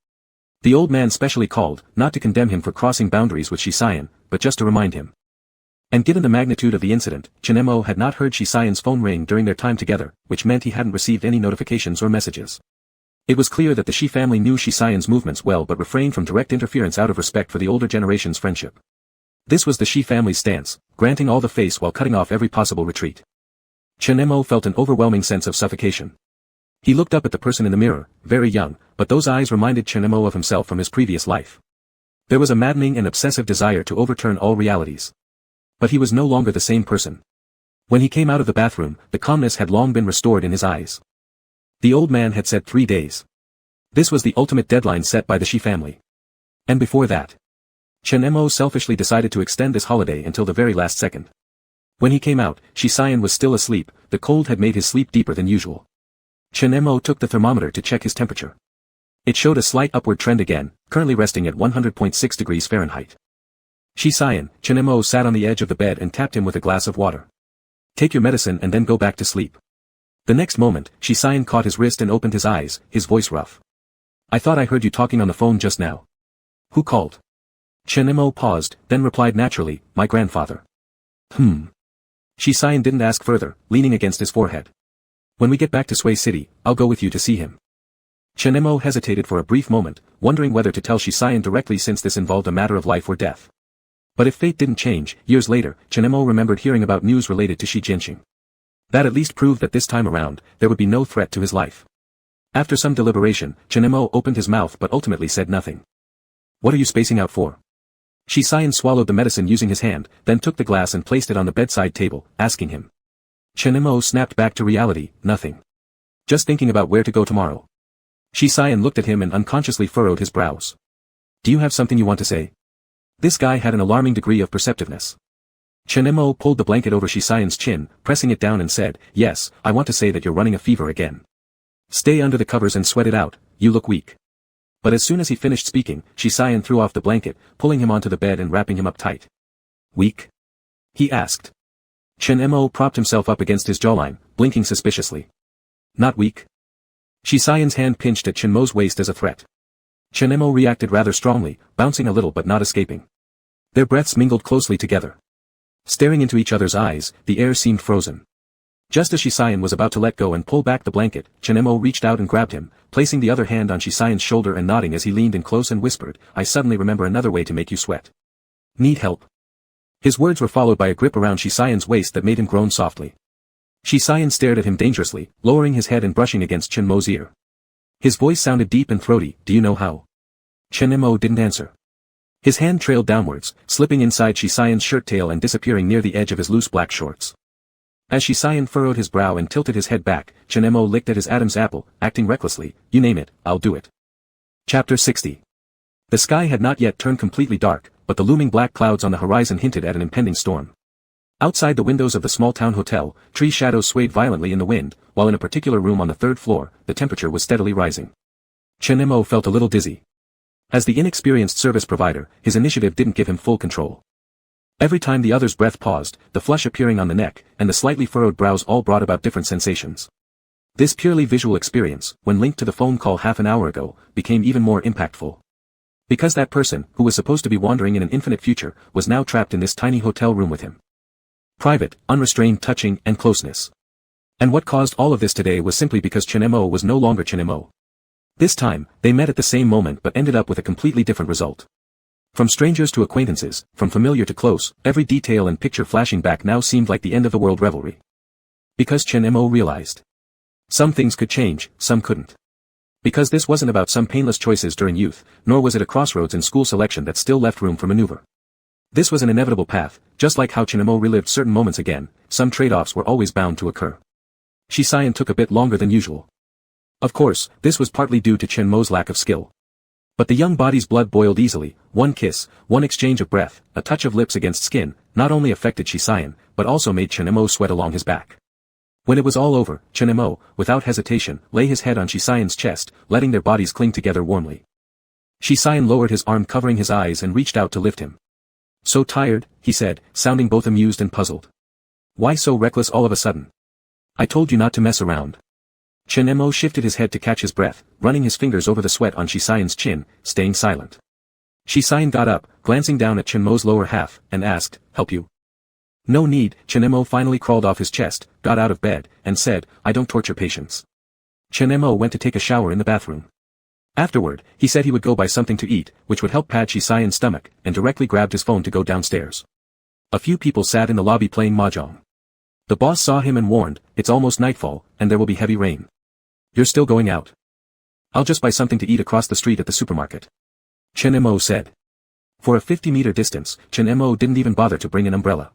The old man specially called, not to condemn him for crossing boundaries with Shi Xian, but just to remind him. And given the magnitude of the incident, Chen Mo had not heard Shi Xian's phone ring during their time together, which meant he hadn't received any notifications or messages. It was clear that the Shi family knew Shi Xian's movements well but refrained from direct interference out of respect for the older generation's friendship. This was the Shi family's stance, granting all the face while cutting off every possible retreat. Chen Mo felt an overwhelming sense of suffocation. He looked up at the person in the mirror, very young, but those eyes reminded Chen Mo of himself from his previous life. There was a maddening and obsessive desire to overturn all realities. But he was no longer the same person. When he came out of the bathroom, the calmness had long been restored in his eyes. The old man had said 3 days. This was the ultimate deadline set by the Shi family. And before that, Chen Mo selfishly decided to extend this holiday until the very last second. When he came out, Shi Xian was still asleep, the cold had made his sleep deeper than usual. Chen Mo took the thermometer to check his temperature. It showed a slight upward trend again, currently resting at 100.6 degrees Fahrenheit. Shi Xian, Chen Mo sat on the edge of the bed and tapped him with a glass of water. Take your medicine and then go back to sleep. The next moment, Shi Xian caught his wrist and opened his eyes, his voice rough. I thought I heard you talking on the phone just now. Who called? Chen Mo paused, then replied naturally, my grandfather. Shi Xian didn't ask further, leaning against his forehead. When we get back to Sui City, I'll go with you to see him. Chen Mo hesitated for a brief moment, wondering whether to tell Shi Xian directly since this involved a matter of life or death. But if fate didn't change, years later, Chen Mo remembered hearing about news related to Shi Jianxing. That at least proved that this time around, there would be no threat to his life. After some deliberation, Chen Mo opened his mouth but ultimately said nothing. What are you spacing out for? Shi Xian swallowed the medicine using his hand, then took the glass and placed it on the bedside table, asking him. Chen Mo snapped back to reality, nothing. Just thinking about where to go tomorrow. Shi Xian looked at him and unconsciously furrowed his brows. Do you have something you want to say? This guy had an alarming degree of perceptiveness. Chen Mo pulled the blanket over Shi Xian's chin, pressing it down and said, yes, I want to say that you're running a fever again. Stay under the covers and sweat it out, you look weak. But as soon as he finished speaking, Shi Xian threw off the blanket, pulling him onto the bed and wrapping him up tight. Weak? He asked. Chen Mo propped himself up against his jawline, blinking suspiciously. Not weak? Shi Xian's hand pinched at Chen Mo's waist as a threat. Chen Mo reacted rather strongly, bouncing a little but not escaping. Their breaths mingled closely together. Staring into each other's eyes, the air seemed frozen. Just as Shi Xian was about to let go and pull back the blanket, Chen Mo reached out and grabbed him, placing the other hand on Shi Xian's shoulder and nodding as he leaned in close and whispered, I suddenly remember another way to make you sweat. Need help? His words were followed by a grip around Shi Xian's waist that made him groan softly. Shi Xian stared at him dangerously, lowering his head and brushing against Chen Mo's ear. His voice sounded deep and throaty, do you know how? Chen Mo didn't answer. His hand trailed downwards, slipping inside Shi Xian's shirt tail and disappearing near the edge of his loose black shorts. As Shi Xian furrowed his brow and tilted his head back, Chen Mo licked at his Adam's apple, acting recklessly, you name it, I'll do it. Chapter 60. The sky had not yet turned completely dark, but the looming black clouds on the horizon hinted at an impending storm. Outside the windows of the small town hotel, tree shadows swayed violently in the wind, while in a particular room on the 3rd floor, the temperature was steadily rising. Chen Mo felt a little dizzy. As the inexperienced service provider, his initiative didn't give him full control. Every time the other's breath paused, the flush appearing on the neck, and the slightly furrowed brows all brought about different sensations. This purely visual experience, when linked to the phone call half an hour ago, became even more impactful. Because that person, who was supposed to be wandering in an infinite future, was now trapped in this tiny hotel room with him. Private, unrestrained touching, and closeness. And what caused all of this today was simply because Chen Mo was no longer Chen Mo. This time, they met at the same moment but ended up with a completely different result. From strangers to acquaintances, from familiar to close, every detail and picture flashing back now seemed like the end of the world revelry. Because Chen Mo realized. Some things could change, some couldn't. Because this wasn't about some painless choices during youth, nor was it a crossroads in school selection that still left room for maneuver. This was an inevitable path, just like how Chinemo relived certain moments again, some trade-offs were always bound to occur. Shisayan took a bit longer than usual. Of course, this was partly due to Chinmo's lack of skill. But the young body's blood boiled easily, one kiss, one exchange of breath, a touch of lips against skin, not only affected Shisayan, but also made Chinemo sweat along his back. When it was all over, Chinemo, without hesitation, lay his head on Shisayan's chest, letting their bodies cling together warmly. Shisayan lowered his arm covering his eyes and reached out to lift him. So tired, he said, sounding both amused and puzzled. Why so reckless all of a sudden? I told you not to mess around. Chinemo shifted his head to catch his breath, running his fingers over the sweat on Shisayan's chin, staying silent. Shisayan got up, glancing down at Chinmo's lower half, and asked, help you? No need. Chinemo finally crawled off his chest, got out of bed, and said, I don't torture patients. Chinemo went to take a shower in the bathroom. Afterward, he said he would go buy something to eat, which would help pad Shisayan's stomach, and directly grabbed his phone to go downstairs. A few people sat in the lobby playing mahjong. The boss saw him and warned, it's almost nightfall, and there will be heavy rain. You're still going out? I'll just buy something to eat across the street at the supermarket. Chinemo said. For a 50-meter distance, Chinemo didn't even bother to bring an umbrella.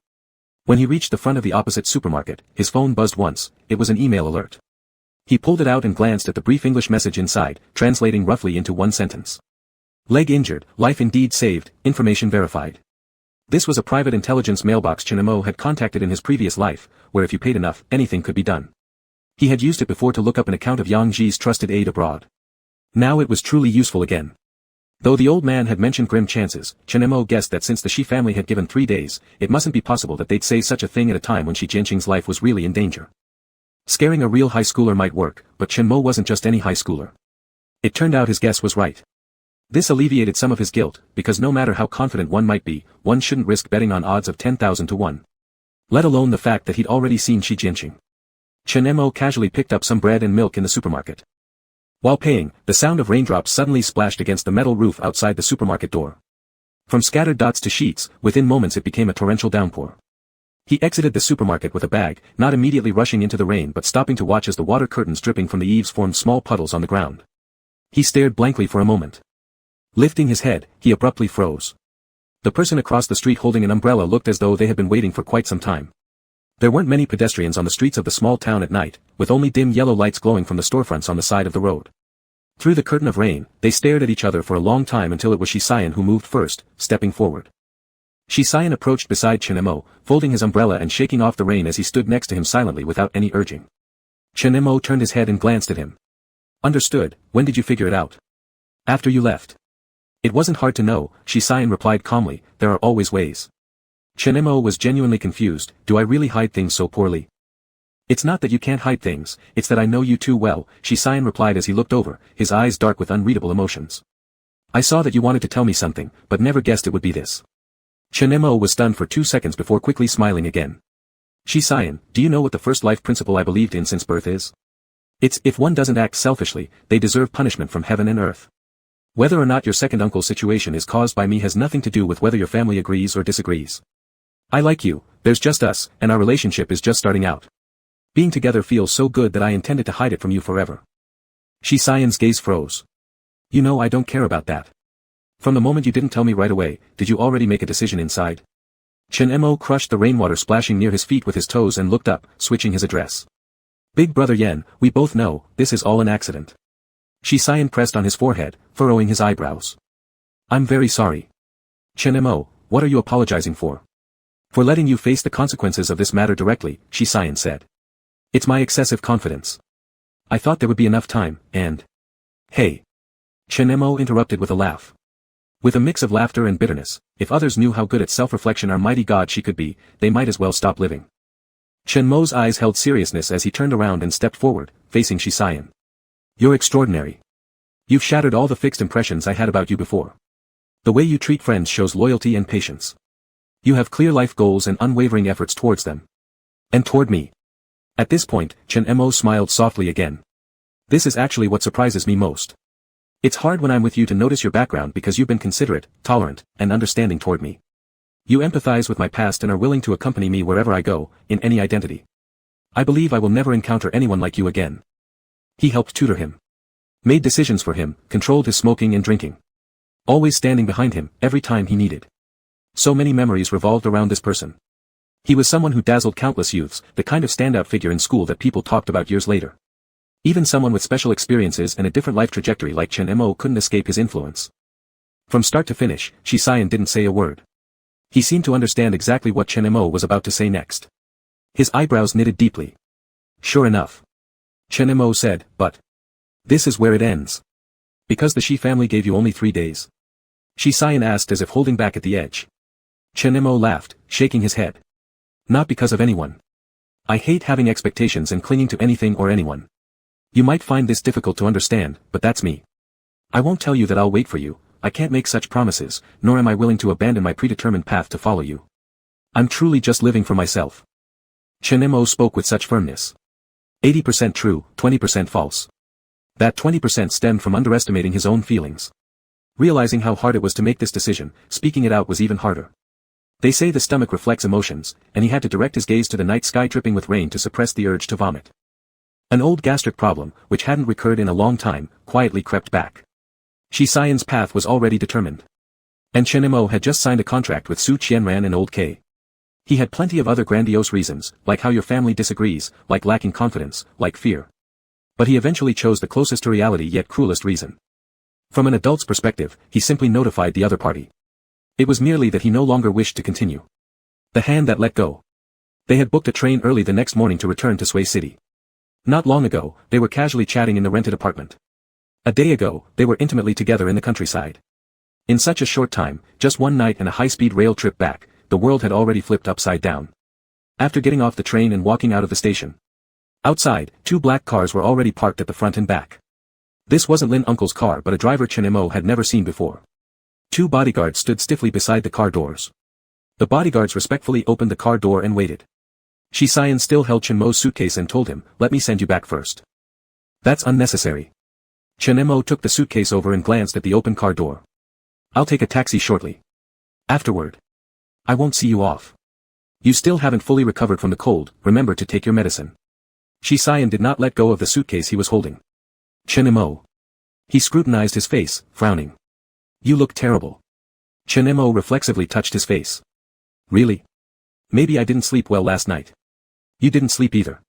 When he reached the front of the opposite supermarket, his phone buzzed once, it was an email alert. He pulled it out and glanced at the brief English message inside, translating roughly into one sentence. Leg injured, life indeed saved, information verified. This was a private intelligence mailbox Chinemo had contacted in his previous life, where if you paid enough, anything could be done. He had used it before to look up an account of Yang Ji's trusted aide abroad. Now it was truly useful again. Though the old man had mentioned grim chances, Chinemo guessed that since the Shi family had given 3 days, it mustn't be possible that they'd say such a thing at a time when Shi Jianqing's life was really in danger. Scaring a real high schooler might work, but Chinmo wasn't just any high schooler. It turned out his guess was right. This alleviated some of his guilt, because no matter how confident one might be, one shouldn't risk betting on odds of 10,000 to 1. Let alone the fact that he'd already seen Shi Jianqing. Chinemo casually picked up some bread and milk in the supermarket. While paying, the sound of raindrops suddenly splashed against the metal roof outside the supermarket door. From scattered dots to sheets, within moments it became a torrential downpour. He exited the supermarket with a bag, not immediately rushing into the rain but stopping to watch as the water curtains dripping from the eaves formed small puddles on the ground. He stared blankly for a moment. Lifting his head, he abruptly froze. The person across the street holding an umbrella looked as though they had been waiting for quite some time. There weren't many pedestrians on the streets of the small town at night, with only dim yellow lights glowing from the storefronts on the side of the road. Through the curtain of rain, they stared at each other for a long time until it was Shisayan who moved first, stepping forward. Shisayan approached beside Chinemo, folding his umbrella and shaking off the rain as he stood next to him silently without any urging. Chinemo turned his head and glanced at him. Understood, when did you figure it out? After you left. It wasn't hard to know, Shisayan replied calmly, there are always ways. Chinemo was genuinely confused, do I really hide things so poorly? It's not that you can't hide things, it's that I know you too well, Shisayan replied as he looked over, his eyes dark with unreadable emotions. I saw that you wanted to tell me something, but never guessed it would be this. Chinemo was stunned for 2 seconds before quickly smiling again. Shisayan, do you know what the first life principle I believed in since birth is? It's, if one doesn't act selfishly, they deserve punishment from heaven and earth. Whether or not your second uncle's situation is caused by me has nothing to do with whether your family agrees or disagrees. I like you, there's just us, and our relationship is just starting out. Being together feels so good that I intended to hide it from you forever. Shisayan's gaze froze. You know I don't care about that. From the moment you didn't tell me right away, did you already make a decision inside? Chinemo crushed the rainwater splashing near his feet with his toes and looked up, switching his address. Big brother Yen, we both know, this is all an accident. Shisayan pressed on his forehead, furrowing his eyebrows. I'm very sorry. Chinemo, what are you apologizing for? For letting you face the consequences of this matter directly, Shisayan said. It's my excessive confidence. I thought there would be enough time, and... Hey. Chinemo interrupted with a laugh. With a mix of laughter and bitterness, if others knew how good at self-reflection our mighty god she could be, they might as well stop living. Chinmo's eyes held seriousness as he turned around and stepped forward, facing Shisayan. You're extraordinary. You've shattered all the fixed impressions I had about you before. The way you treat friends shows loyalty and patience. You have clear life goals and unwavering efforts towards them. And toward me. At this point, Chinemo smiled softly again. This is actually what surprises me most. It's hard when I'm with you to notice your background because you've been considerate, tolerant, and understanding toward me. You empathize with my past and are willing to accompany me wherever I go, in any identity. I believe I will never encounter anyone like you again. He helped tutor him. Made decisions for him, controlled his smoking and drinking. Always standing behind him, every time he needed. So many memories revolved around this person. He was someone who dazzled countless youths, the kind of standout figure in school that people talked about years later. Even someone with special experiences and a different life trajectory like Chen Mo couldn't escape his influence. From start to finish, Shi Xian didn't say a word. He seemed to understand exactly what Chen Mo was about to say next. His eyebrows knitted deeply. Sure enough. Chen Mo said, but this is where it ends. Because the Shi family gave you only 3 days? Shi Xian asked as if holding back at the edge. Chen Mo laughed, shaking his head. Not because of anyone. I hate having expectations and clinging to anything or anyone. You might find this difficult to understand, but that's me. I won't tell you that I'll wait for you, I can't make such promises, nor am I willing to abandon my predetermined path to follow you. I'm truly just living for myself. Chen Mo spoke with such firmness. 80% true, 20% false. That 20% stemmed from underestimating his own feelings. Realizing how hard it was to make this decision, speaking it out was even harder. They say the stomach reflects emotions, and he had to direct his gaze to the night sky dripping with rain to suppress the urge to vomit. An old gastric problem, which hadn't recurred in a long time, quietly crept back. Shi Xian's path was already determined. And Chen Mo had just signed a contract with Su Qianran and Old K. He had plenty of other grandiose reasons, like how your family disagrees, like lacking confidence, like fear. But he eventually chose the closest to reality yet cruelest reason. From an adult's perspective, he simply notified the other party. It was merely that he no longer wished to continue. The hand that let go. They had booked a train early the next morning to return to Sui City. Not long ago, they were casually chatting in the rented apartment. A day ago, they were intimately together in the countryside. In such a short time, just one night and a high-speed rail trip back, the world had already flipped upside down. After getting off the train and walking out of the station. Outside, 2 black cars were already parked at the front and back. This wasn't Lin Uncle's car but a driver Chen Mo had never seen before. 2 bodyguards stood stiffly beside the car doors. The bodyguards respectfully opened the car door and waited. Shi Xian still held Chen Mo's suitcase and told him, "Let me send you back first." "That's unnecessary." Chen Mo took the suitcase over and glanced at the open car door. "I'll take a taxi shortly. Afterward. I won't see you off. You still haven't fully recovered from the cold, remember to take your medicine." Shi Xian did not let go of the suitcase he was holding. "Chen Mo." He scrutinized his face, frowning. "You look terrible." Chen Mo reflexively touched his face. "Really? Maybe I didn't sleep well last night." "You didn't sleep either."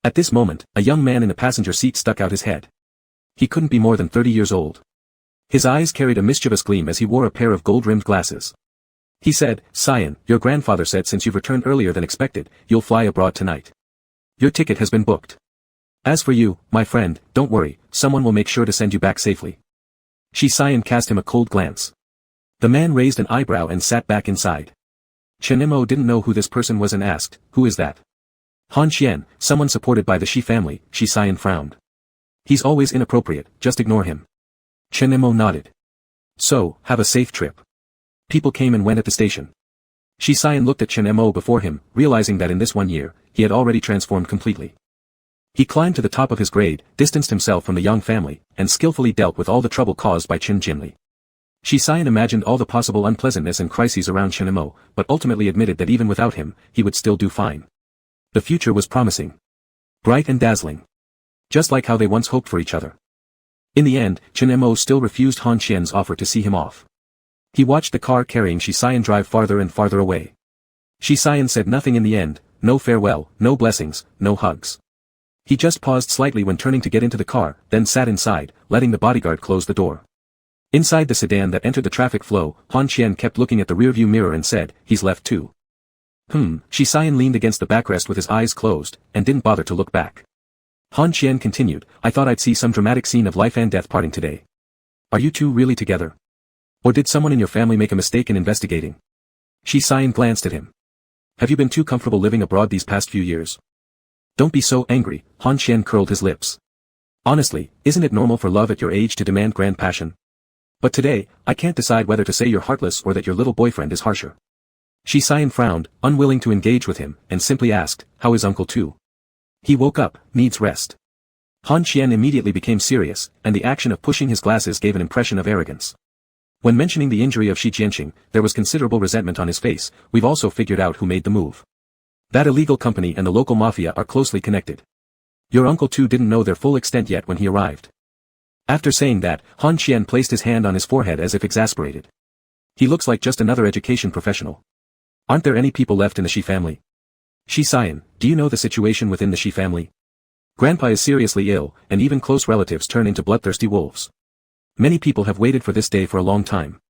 At this moment, a young man in the passenger seat stuck out his head. He couldn't be more than 30 years old. His eyes carried a mischievous gleam as he wore a pair of gold-rimmed glasses. He said, "Xian, your grandfather said since you've returned earlier than expected, you'll fly abroad tonight. Your ticket has been booked. As for you, my friend, don't worry, someone will make sure to send you back safely." Shi Xian cast him a cold glance. The man raised an eyebrow and sat back inside. Chen Mo didn't know who this person was and asked, "Who is that?" "Han Xian, someone supported by the Shi family," Shi Xian frowned. "He's always inappropriate, just ignore him." Chen Mo nodded. "So, have a safe trip." People came and went at the station. Shi Xian looked at Chen Mo before him, realizing that in this 1 year, he had already transformed completely. He climbed to the top of his grade, distanced himself from the Yang family, and skillfully dealt with all the trouble caused by Qin Jinli. Shi Xian imagined all the possible unpleasantness and crises around Chen Mo, but ultimately admitted that even without him, he would still do fine. The future was promising. Bright and dazzling. Just like how they once hoped for each other. In the end, Chen Mo still refused Han Xian's offer to see him off. He watched the car carrying Shi Xian drive farther and farther away. Shi Xian said nothing in the end, no farewell, no blessings, no hugs. He just paused slightly when turning to get into the car, then sat inside, letting the bodyguard close the door. Inside the sedan that entered the traffic flow, Han Qian kept looking at the rearview mirror and said, "He's left too." Shi Xian leaned against the backrest with his eyes closed, and didn't bother to look back. Han Qian continued, "I thought I'd see some dramatic scene of life and death parting today. Are you two really together? Or did someone in your family make a mistake in investigating?" Shi Xian glanced at him. "Have you been too comfortable living abroad these past few years?" "Don't be so angry," Han Qian curled his lips. "Honestly, isn't it normal for love at your age to demand grand passion? But today, I can't decide whether to say you're heartless or that your little boyfriend is harsher." Shi Xian frowned, unwilling to engage with him, and simply asked, "How is Uncle Tu?" "He woke up, needs rest." Han Qian immediately became serious, and the action of pushing his glasses gave an impression of arrogance. When mentioning the injury of Shi Jianqing, there was considerable resentment on his face. "We've also figured out who made the move. That illegal company and the local mafia are closely connected. Your uncle too didn't know their full extent yet when he arrived. After saying that, Han Qian placed his hand on his forehead as if exasperated. He looks like just another education professional. Aren't there any people left in the Shi family? Shi Xian, do you know the situation within the Shi family? Grandpa is seriously ill, and even close relatives turn into bloodthirsty wolves. Many people have waited for this day for a long time.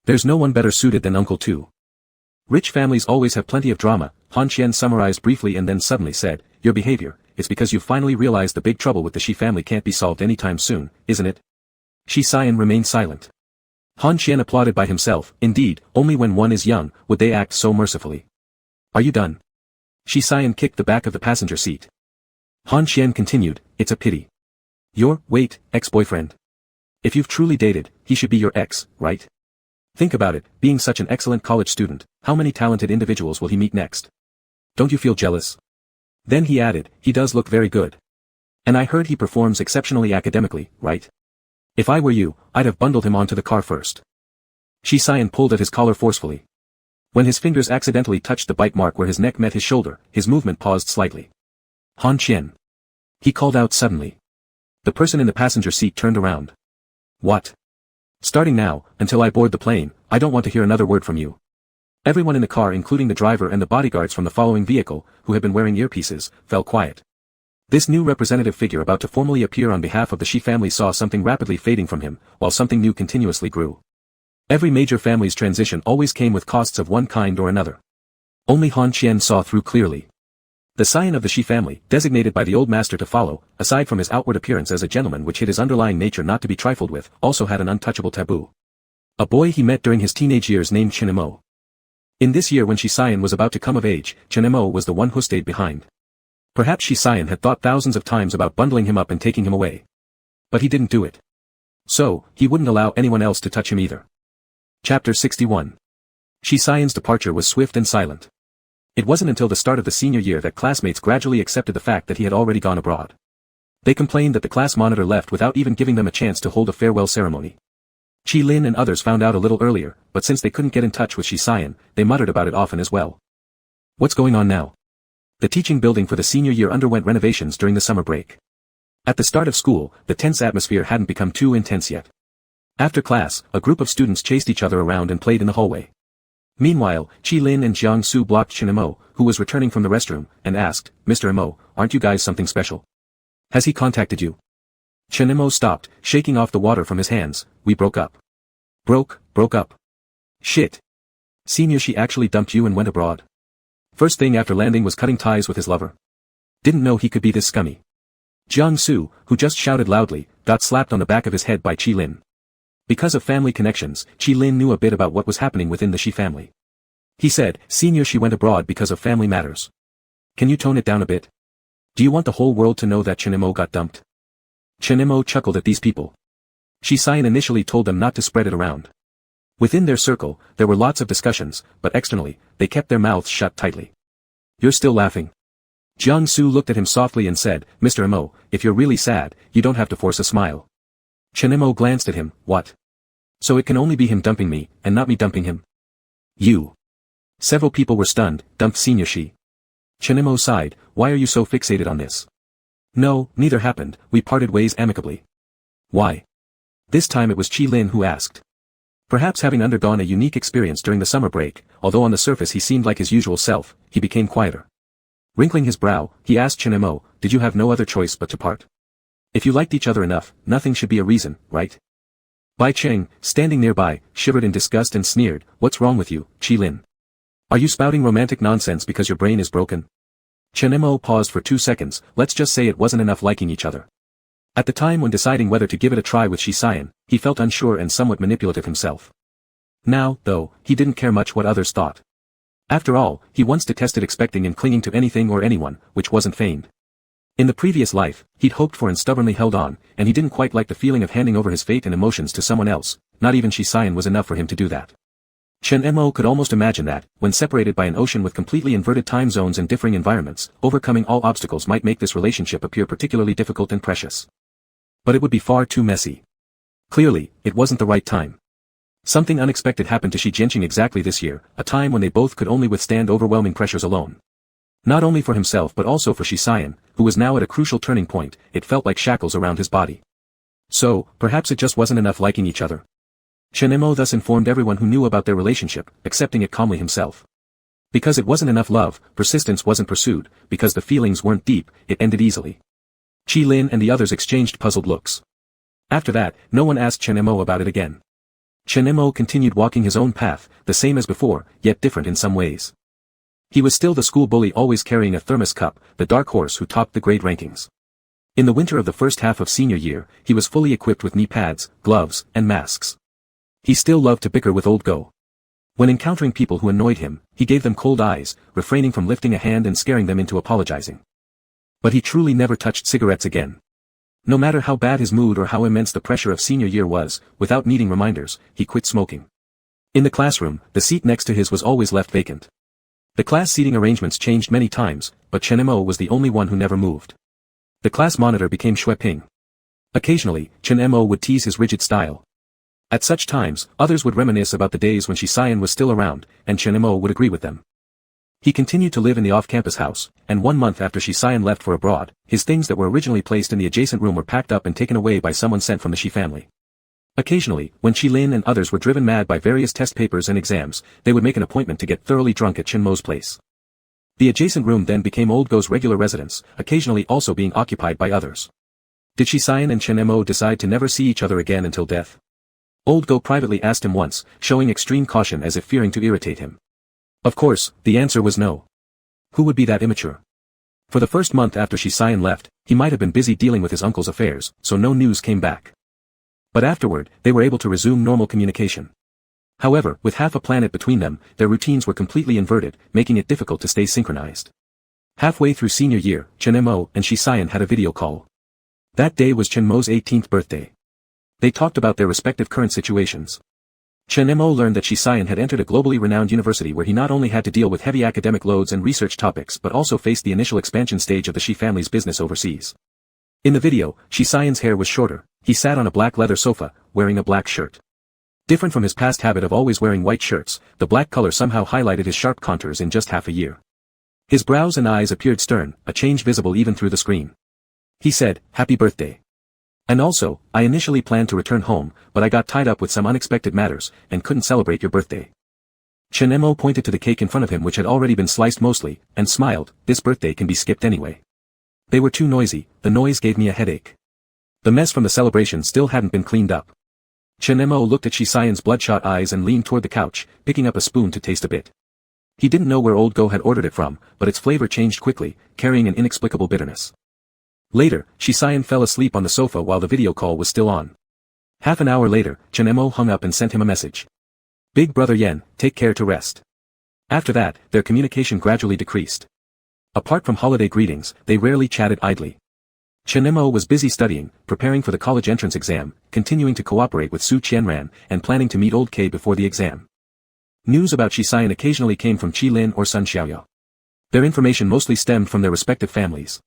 There's no one better suited than Uncle Tu. Rich families always have plenty of drama, Han Qian summarized briefly and then suddenly said, your behavior, it's because you finally realized the big trouble with the Shi family can't be solved anytime soon, isn't it? Shi Xian remained silent. Han Qian applauded by himself, indeed, only when one is young, would they act so mercifully. Are you done? Shi Xian kicked the back of the passenger seat. Han Qian continued, it's a pity. Your, wait, ex-boyfriend. If you've truly dated, he should be your ex, right? Think about it, being such an excellent college student, how many talented individuals will he meet next? Don't you feel jealous? Then he added, he does look very good. And I heard he performs exceptionally academically, right? If I were you, I'd have bundled him onto the car first. Shi Xian pulled at his collar forcefully. When his fingers accidentally touched the bite mark where his neck met his shoulder, his movement paused slightly. Han Qian. He called out suddenly. The person in the passenger seat turned around. What? Starting now, until I board the plane, I don't want to hear another word from you. Everyone in the car including the driver and the bodyguards from the following vehicle, who had been wearing earpieces, fell quiet. This new representative figure about to formally appear on behalf of the Shi family saw something rapidly fading from him, while something new continuously grew. Every major family's transition always came with costs of one kind or another. Only Han Qian saw through clearly. The scion of the Shi family, designated by the old master to follow, aside from his outward appearance as a gentleman which hid his underlying nature not to be trifled with, also had an untouchable taboo. A boy he met during his teenage years named Chen Emo. In this year when Shi Xian was about to come of age, Chen Emo was the one who stayed behind. Perhaps Shi Xian had thought thousands of times about bundling him up and taking him away. But he didn't do it. So, he wouldn't allow anyone else to touch him either. Chapter 61. Shi Xian's departure was swift and silent. It wasn't until the start of the senior year that classmates gradually accepted the fact that he had already gone abroad. They complained that the class monitor left without even giving them a chance to hold a farewell ceremony. Qi Lin and others found out a little earlier, but since they couldn't get in touch with Shi Xian, they muttered about it often as well. What's going on now? The teaching building for the senior year underwent renovations during the summer break. At the start of school, the tense atmosphere hadn't become too intense yet. After class, a group of students chased each other around and played in the hallway. Meanwhile, Qi Lin and Jiang Su blocked Chen Emo, who was returning from the restroom, and asked, Mr. Emo, aren't you guys something special? Has he contacted you? Chen Emo stopped, shaking off the water from his hands. We broke up. Broke up. Shit. Senior, she actually dumped you and went abroad. First thing after landing was cutting ties with his lover. Didn't know he could be this scummy. Jiang Su, who just shouted loudly, got slapped on the back of his head by Qi Lin. Because of family connections, Qi Lin knew a bit about what was happening within the Shi family. He said, Senior, she went abroad because of family matters. Can you tone it down a bit? Do you want the whole world to know that Chen Emo got dumped? Chen Emo chuckled at these people. Shi Xian initially told them not to spread it around. Within their circle, there were lots of discussions, but externally, they kept their mouths shut tightly. You're still laughing. Jiang Su looked at him softly and said, Mr. Emo, if you're really sad, you don't have to force a smile. Chen Emo glanced at him, what? So it can only be him dumping me, and not me dumping him? You. Several people were stunned, dumped Senior Shi. Chen Emo sighed, why are you so fixated on this? No, neither happened, we parted ways amicably. Why? This time it was Qi Lin who asked. Perhaps having undergone a unique experience during the summer break, although on the surface he seemed like his usual self, he became quieter. Wrinkling his brow, he asked Chen Emo, did you have no other choice but to part? If you liked each other enough, nothing should be a reason, right? Bai Cheng, standing nearby, shivered in disgust and sneered, what's wrong with you, Qi Lin? Are you spouting romantic nonsense because your brain is broken? Chen Emo paused for 2 seconds, let's just say it wasn't enough liking each other. At the time when deciding whether to give it a try with Shi Xian, he felt unsure and somewhat manipulative himself. Now, though, he didn't care much what others thought. After all, he once detested expecting and clinging to anything or anyone, which wasn't feigned. In the previous life, he'd hoped for and stubbornly held on, and he didn't quite like the feeling of handing over his fate and emotions to someone else, not even Shi Xian was enough for him to do that. Chen Emo could almost imagine that, when separated by an ocean with completely inverted time zones and differing environments, overcoming all obstacles might make this relationship appear particularly difficult and precious. But it would be far too messy. Clearly, it wasn't the right time. Something unexpected happened to Shi Jianqing exactly this year, a time when they both could only withstand overwhelming pressures alone. Not only for himself but also for Shisayan, who was now at a crucial turning point. It felt like shackles around his body. So, perhaps it just wasn't enough liking each other. Chenemo thus informed everyone who knew about their relationship, accepting it calmly himself. Because it wasn't enough love, persistence wasn't pursued, because the feelings weren't deep, it ended easily. Qilin and the others exchanged puzzled looks. After that, no one asked Chenemo about it again. Chenemo continued walking his own path, the same as before, yet different in some ways. He was still the school bully, always carrying a thermos cup, the dark horse who topped the grade rankings. In the winter of the first half of senior year, he was fully equipped with knee pads, gloves, and masks. He still loved to bicker with old Go. When encountering people who annoyed him, he gave them cold eyes, refraining from lifting a hand and scaring them into apologizing. But he truly never touched cigarettes again. No matter how bad his mood or how immense the pressure of senior year was, without needing reminders, he quit smoking. In the classroom, the seat next to his was always left vacant. The class seating arrangements changed many times, but Chenemo was the only one who never moved. The class monitor became Xue Ping. Occasionally, Chenemo would tease his rigid style. At such times, others would reminisce about the days when Shisayan was still around, and Chenemo would agree with them. He continued to live in the off-campus house, and 1 month after Shisayan left for abroad, his things that were originally placed in the adjacent room were packed up and taken away by someone sent from the Shi family. Occasionally, when Qilin and others were driven mad by various test papers and exams, they would make an appointment to get thoroughly drunk at Chenmo's place. The adjacent room then became Old Go's regular residence, occasionally also being occupied by others. Did Shisayan and Chenemo decide to never see each other again until death? Old Go privately asked him once, showing extreme caution as if fearing to irritate him. Of course, the answer was no. Who would be that immature? For the first month after Shisayan left, he might have been busy dealing with his uncle's affairs, so no news came back. But afterward, they were able to resume normal communication. However, with half a planet between them, their routines were completely inverted, making it difficult to stay synchronized. Halfway through senior year, Chenemo and Shisayan had a video call. That day was Chenmo's 18th birthday. They talked about their respective current situations. Chenemo learned that Shisayan had entered a globally renowned university where he not only had to deal with heavy academic loads and research topics but also faced the initial expansion stage of the Shi family's business overseas. In the video, Shisayan's hair was shorter, he sat on a black leather sofa, wearing a black shirt. Different from his past habit of always wearing white shirts, the black color somehow highlighted his sharp contours in just half a year. His brows and eyes appeared stern, a change visible even through the screen. He said, "Happy birthday. And also, I initially planned to return home, but I got tied up with some unexpected matters, and couldn't celebrate your birthday." Chenemo pointed to the cake in front of him which had already been sliced mostly, and smiled, "This birthday can be skipped anyway. They were too noisy, the noise gave me a headache." The mess from the celebration still hadn't been cleaned up. Chenemo looked at Shisayan's bloodshot eyes and leaned toward the couch, picking up a spoon to taste a bit. He didn't know where Old Go had ordered it from, but its flavor changed quickly, carrying an inexplicable bitterness. Later, Shisayan fell asleep on the sofa while the video call was still on. Half an hour later, Chenemo hung up and sent him a message. "Big brother Yen, take care to rest." After that, their communication gradually decreased. Apart from holiday greetings, they rarely chatted idly. Chenemo was busy studying, preparing for the college entrance exam, continuing to cooperate with Su Qianran, and planning to meet Old K before the exam. News about Shisayan occasionally came from Qilin or Sun Xiaoyao. Their information mostly stemmed from their respective families.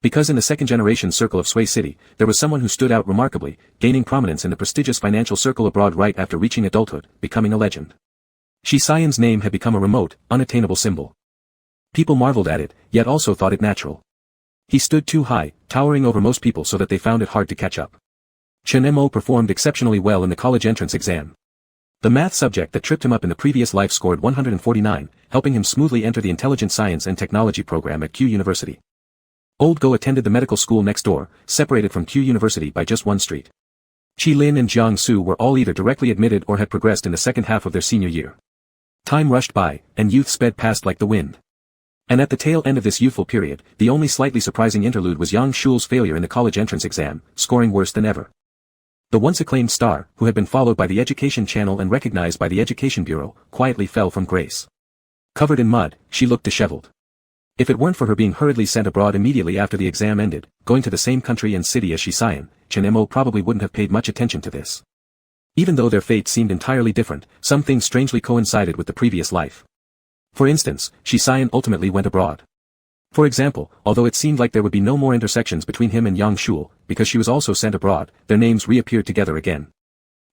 Because in the second-generation circle of Sui City, there was someone who stood out remarkably, gaining prominence in the prestigious financial circle abroad right after reaching adulthood, becoming a legend. Shisayan's name had become a remote, unattainable symbol. People marveled at it, yet also thought it natural. He stood too high, towering over most people so that they found it hard to catch up. Chenemo performed exceptionally well in the college entrance exam. The math subject that tripped him up in the previous life scored 149, helping him smoothly enter the Intelligent Science and Technology program at Q University. Old Go attended the medical school next door, separated from Q University by just one street. Qilin and Jiang Su were all either directly admitted or had progressed in the second half of their senior year. Time rushed by, and youth sped past like the wind. And at the tail end of this youthful period, the only slightly surprising interlude was Yang Shule's failure in the college entrance exam, scoring worse than ever. The once acclaimed star, who had been followed by the Education Channel and recognized by the Education Bureau, quietly fell from grace. Covered in mud, she looked disheveled. If it weren't for her being hurriedly sent abroad immediately after the exam ended, going to the same country and city as Shisayan, Chenemo probably wouldn't have paid much attention to this. Even though their fates seemed entirely different, some things strangely coincided with the previous life. For instance, Shisayan ultimately went abroad. For example, although it seemed like there would be no more intersections between him and Yang Shule, because she was also sent abroad, their names reappeared together again.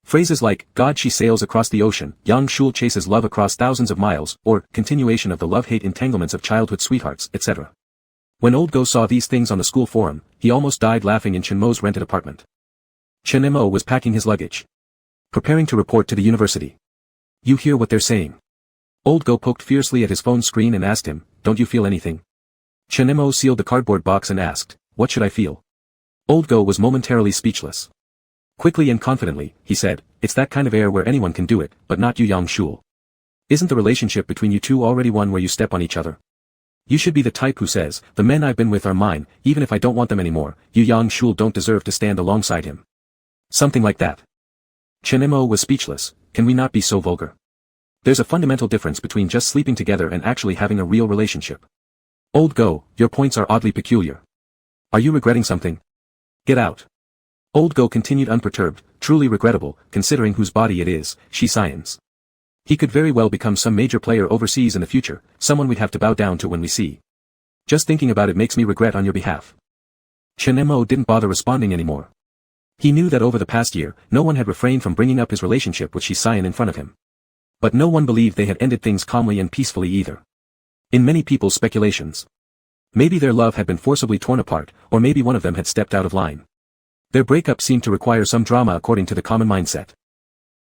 Phrases like, God she sails across the ocean, Yang Shul chases love across thousands of miles, or, continuation of the love-hate entanglements of childhood sweethearts, etc. When Old Go saw these things on the school forum, he almost died laughing in Chenmo's rented apartment. Chen Mo was packing his luggage. Preparing to report to the university. You hear what they're saying? Old Go poked fiercely at his phone screen and asked him, don't you feel anything? Chen Mo sealed the cardboard box and asked, what should I feel? Old Go was momentarily speechless. Quickly and confidently, he said, it's that kind of air where anyone can do it, but not you Yang Shul. Isn't the relationship between you two already one where you step on each other? You should be the type who says, the men I've been with are mine, even if I don't want them anymore, you Yang Shul don't deserve to stand alongside him. Something like that. Chen Mo was speechless, can we not be so vulgar? There's a fundamental difference between just sleeping together and actually having a real relationship. Old Go, your points are oddly peculiar. Are you regretting something? Get out. Old Go continued unperturbed, truly regrettable, considering whose body it is, Shi Xian's. He could very well become some major player overseas in the future, someone we'd have to bow down to when we see. Just thinking about it makes me regret on your behalf. Chen Mo didn't bother responding anymore. He knew that over the past year, no one had refrained from bringing up his relationship with Shi Xian in front of him. But no one believed they had ended things calmly and peacefully either. In many people's speculations. Maybe their love had been forcibly torn apart, or maybe one of them had stepped out of line. Their breakup seemed to require some drama according to the common mindset.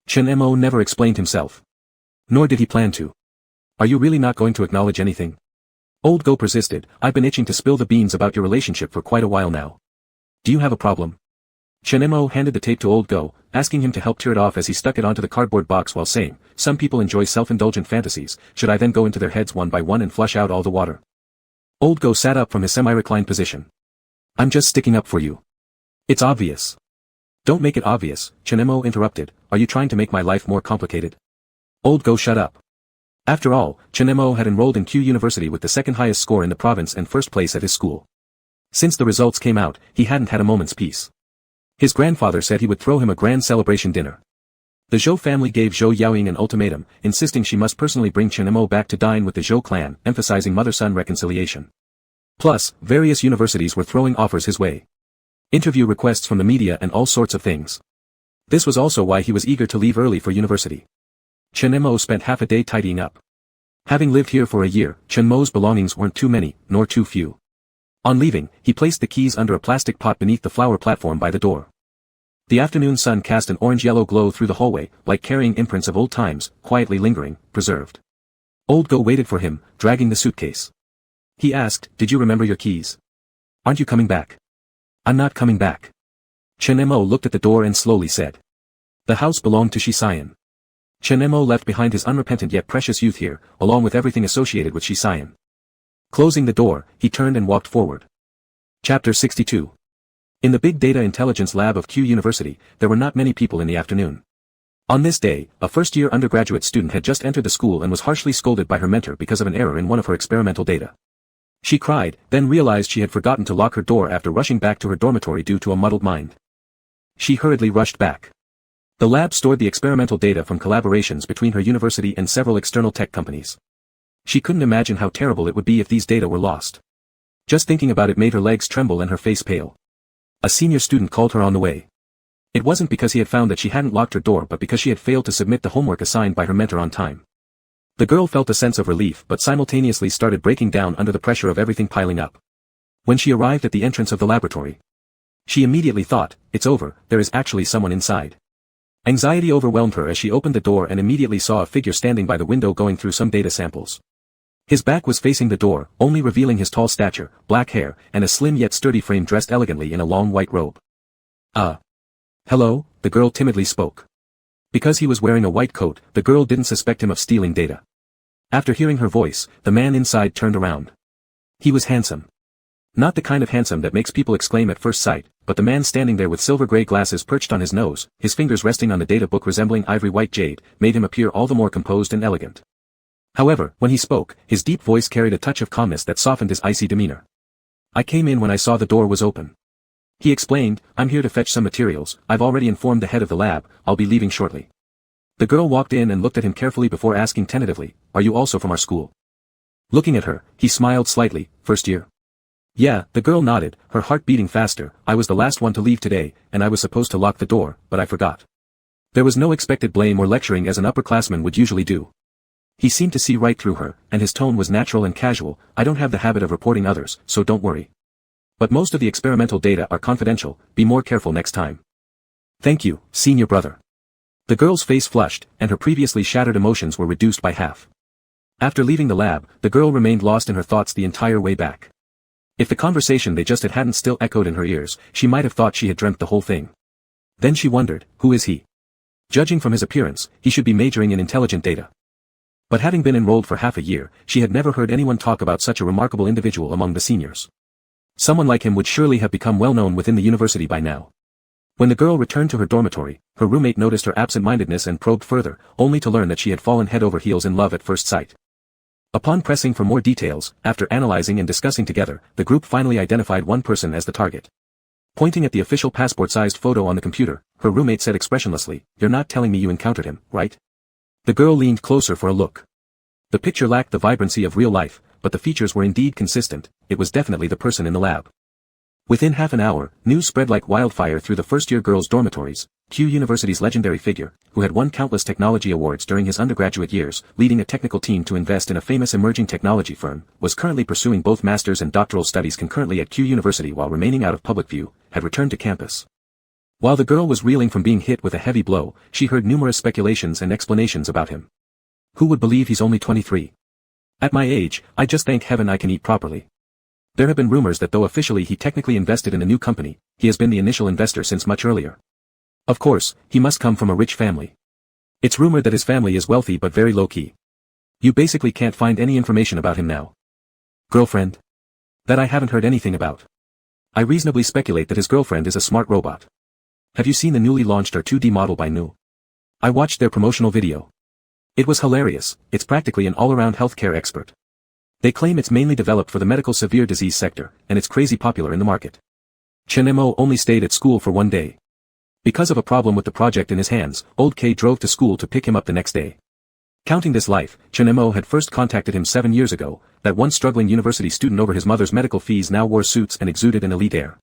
Chen Mo never explained himself. Nor did he plan to. Are you really not going to acknowledge anything? Old Go persisted, I've been itching to spill the beans about your relationship for quite a while now. Do you have a problem? Chen Mo handed the tape to Old Go, asking him to help tear it off as he stuck it onto the cardboard box while saying, some people enjoy self-indulgent fantasies, should I then go into their heads one by one and flush out all the water? Old Go sat up from his semi-reclined position. I'm just sticking up for you. It's obvious. Don't make it obvious, Chen Mo interrupted, are you trying to make my life more complicated? Old Go shut up. After all, Chen Mo had enrolled in Q University with the second highest score in the province and first place at his school. Since the results came out, he hadn't had a moment's peace. His grandfather said he would throw him a grand celebration dinner. The Zhou family gave Zhou Yaoying an ultimatum, insisting she must personally bring Chen Mo back to dine with the Zhou clan, emphasizing mother-son reconciliation. Plus, various universities were throwing offers his way. Interview requests from the media and all sorts of things. This was also why he was eager to leave early for university. Chen Mo spent half a day tidying up. Having lived here for a year, Chen Mo's belongings weren't too many, nor too few. On leaving, he placed the keys under a plastic pot beneath the flower platform by the door. The afternoon sun cast an orange-yellow glow through the hallway, like carrying imprints of old times, quietly lingering, preserved. Old Go waited for him, dragging the suitcase. He asked, did you remember your keys? Aren't you coming back? I'm not coming back. Chen Mo looked at the door and slowly said. The house belonged to Shi Xian. Chen Mo left behind his unrepentant yet precious youth here, along with everything associated with Shi Xian. Closing the door, he turned and walked forward. Chapter 62. In the Big Data Intelligence Lab of Q University, there were not many people in the afternoon. On this day, a first-year undergraduate student had just entered the school and was harshly scolded by her mentor because of an error in one of her experimental data. She cried, then realized she had forgotten to lock her door after rushing back to her dormitory due to a muddled mind. She hurriedly rushed back. The lab stored the experimental data from collaborations between her university and several external tech companies. She couldn't imagine how terrible it would be if these data were lost. Just thinking about it made her legs tremble and her face pale. A senior student called her on the way. It wasn't because he had found that she hadn't locked her door but because she had failed to submit the homework assigned by her mentor on time. The girl felt a sense of relief but simultaneously started breaking down under the pressure of everything piling up. When she arrived at the entrance of the laboratory, she immediately thought, it's over, there is actually someone inside. Anxiety overwhelmed her as she opened the door and immediately saw a figure standing by the window going through some data samples. His back was facing the door, only revealing his tall stature, black hair, and a slim yet sturdy frame dressed elegantly in a long white robe. Hello, the girl timidly spoke. Because he was wearing a white coat, the girl didn't suspect him of stealing data. After hearing her voice, the man inside turned around. He was handsome. Not the kind of handsome that makes people exclaim at first sight, but the man standing there with silver-gray glasses perched on his nose, his fingers resting on the data book resembling ivory-white jade, made him appear all the more composed and elegant. However, when he spoke, his deep voice carried a touch of calmness that softened his icy demeanor. I came in when I saw the door was open. He explained, I'm here to fetch some materials, I've already informed the head of the lab, I'll be leaving shortly. The girl walked in and looked at him carefully before asking tentatively, are you also from our school? Looking at her, he smiled slightly, first year. Yeah, the girl nodded, her heart beating faster, I was the last one to leave today, and I was supposed to lock the door, but I forgot. There was no expected blame or lecturing as an upperclassman would usually do. He seemed to see right through her, and his tone was natural and casual. I don't have the habit of reporting others, so don't worry. But most of the experimental data are confidential, be more careful next time. Thank you, senior brother. The girl's face flushed, and her previously shattered emotions were reduced by half. After leaving the lab, the girl remained lost in her thoughts the entire way back. If the conversation they just had hadn't still echoed in her ears, she might have thought she had dreamt the whole thing. Then she wondered, who is he? Judging from his appearance, he should be majoring in intelligent data. But having been enrolled for half a year, she had never heard anyone talk about such a remarkable individual among the seniors. Someone like him would surely have become well known within the university by now. When the girl returned to her dormitory, her roommate noticed her absent-mindedness and probed further, only to learn that she had fallen head over heels in love at first sight. Upon pressing for more details, after analyzing and discussing together, the group finally identified one person as the target. Pointing at the official passport-sized photo on the computer, her roommate said expressionlessly, "You're not telling me you encountered him, right?" The girl leaned closer for a look. The picture lacked the vibrancy of real life, but the features were indeed consistent. It was definitely the person in the lab. Within half an hour, news spread like wildfire through the first-year girls' dormitories. Q University's legendary figure, who had won countless technology awards during his undergraduate years, leading a technical team to invest in a famous emerging technology firm, was currently pursuing both master's and doctoral studies concurrently at Q University while remaining out of public view, had returned to campus. While the girl was reeling from being hit with a heavy blow, she heard numerous speculations and explanations about him. Who would believe he's only 23? At my age, I just thank heaven I can eat properly. There have been rumors that though officially he technically invested in a new company, he has been the initial investor since much earlier. Of course, he must come from a rich family. It's rumored that his family is wealthy but very low-key. You basically can't find any information about him now. Girlfriend? That I haven't heard anything about. I reasonably speculate that his girlfriend is a smart robot. Have you seen the newly launched R2D model by Nu? I watched their promotional video. It was hilarious. It's practically an all-around healthcare expert. They claim it's mainly developed for the medical severe disease sector, and it's crazy popular in the market. Chen Mo only stayed at school for one day. Because of a problem with the project in his hands, old K drove to school to pick him up the next day. Counting this life, Chen Mo had first contacted him 7 years ago. That one struggling university student over his mother's medical fees now wore suits and exuded an elite air.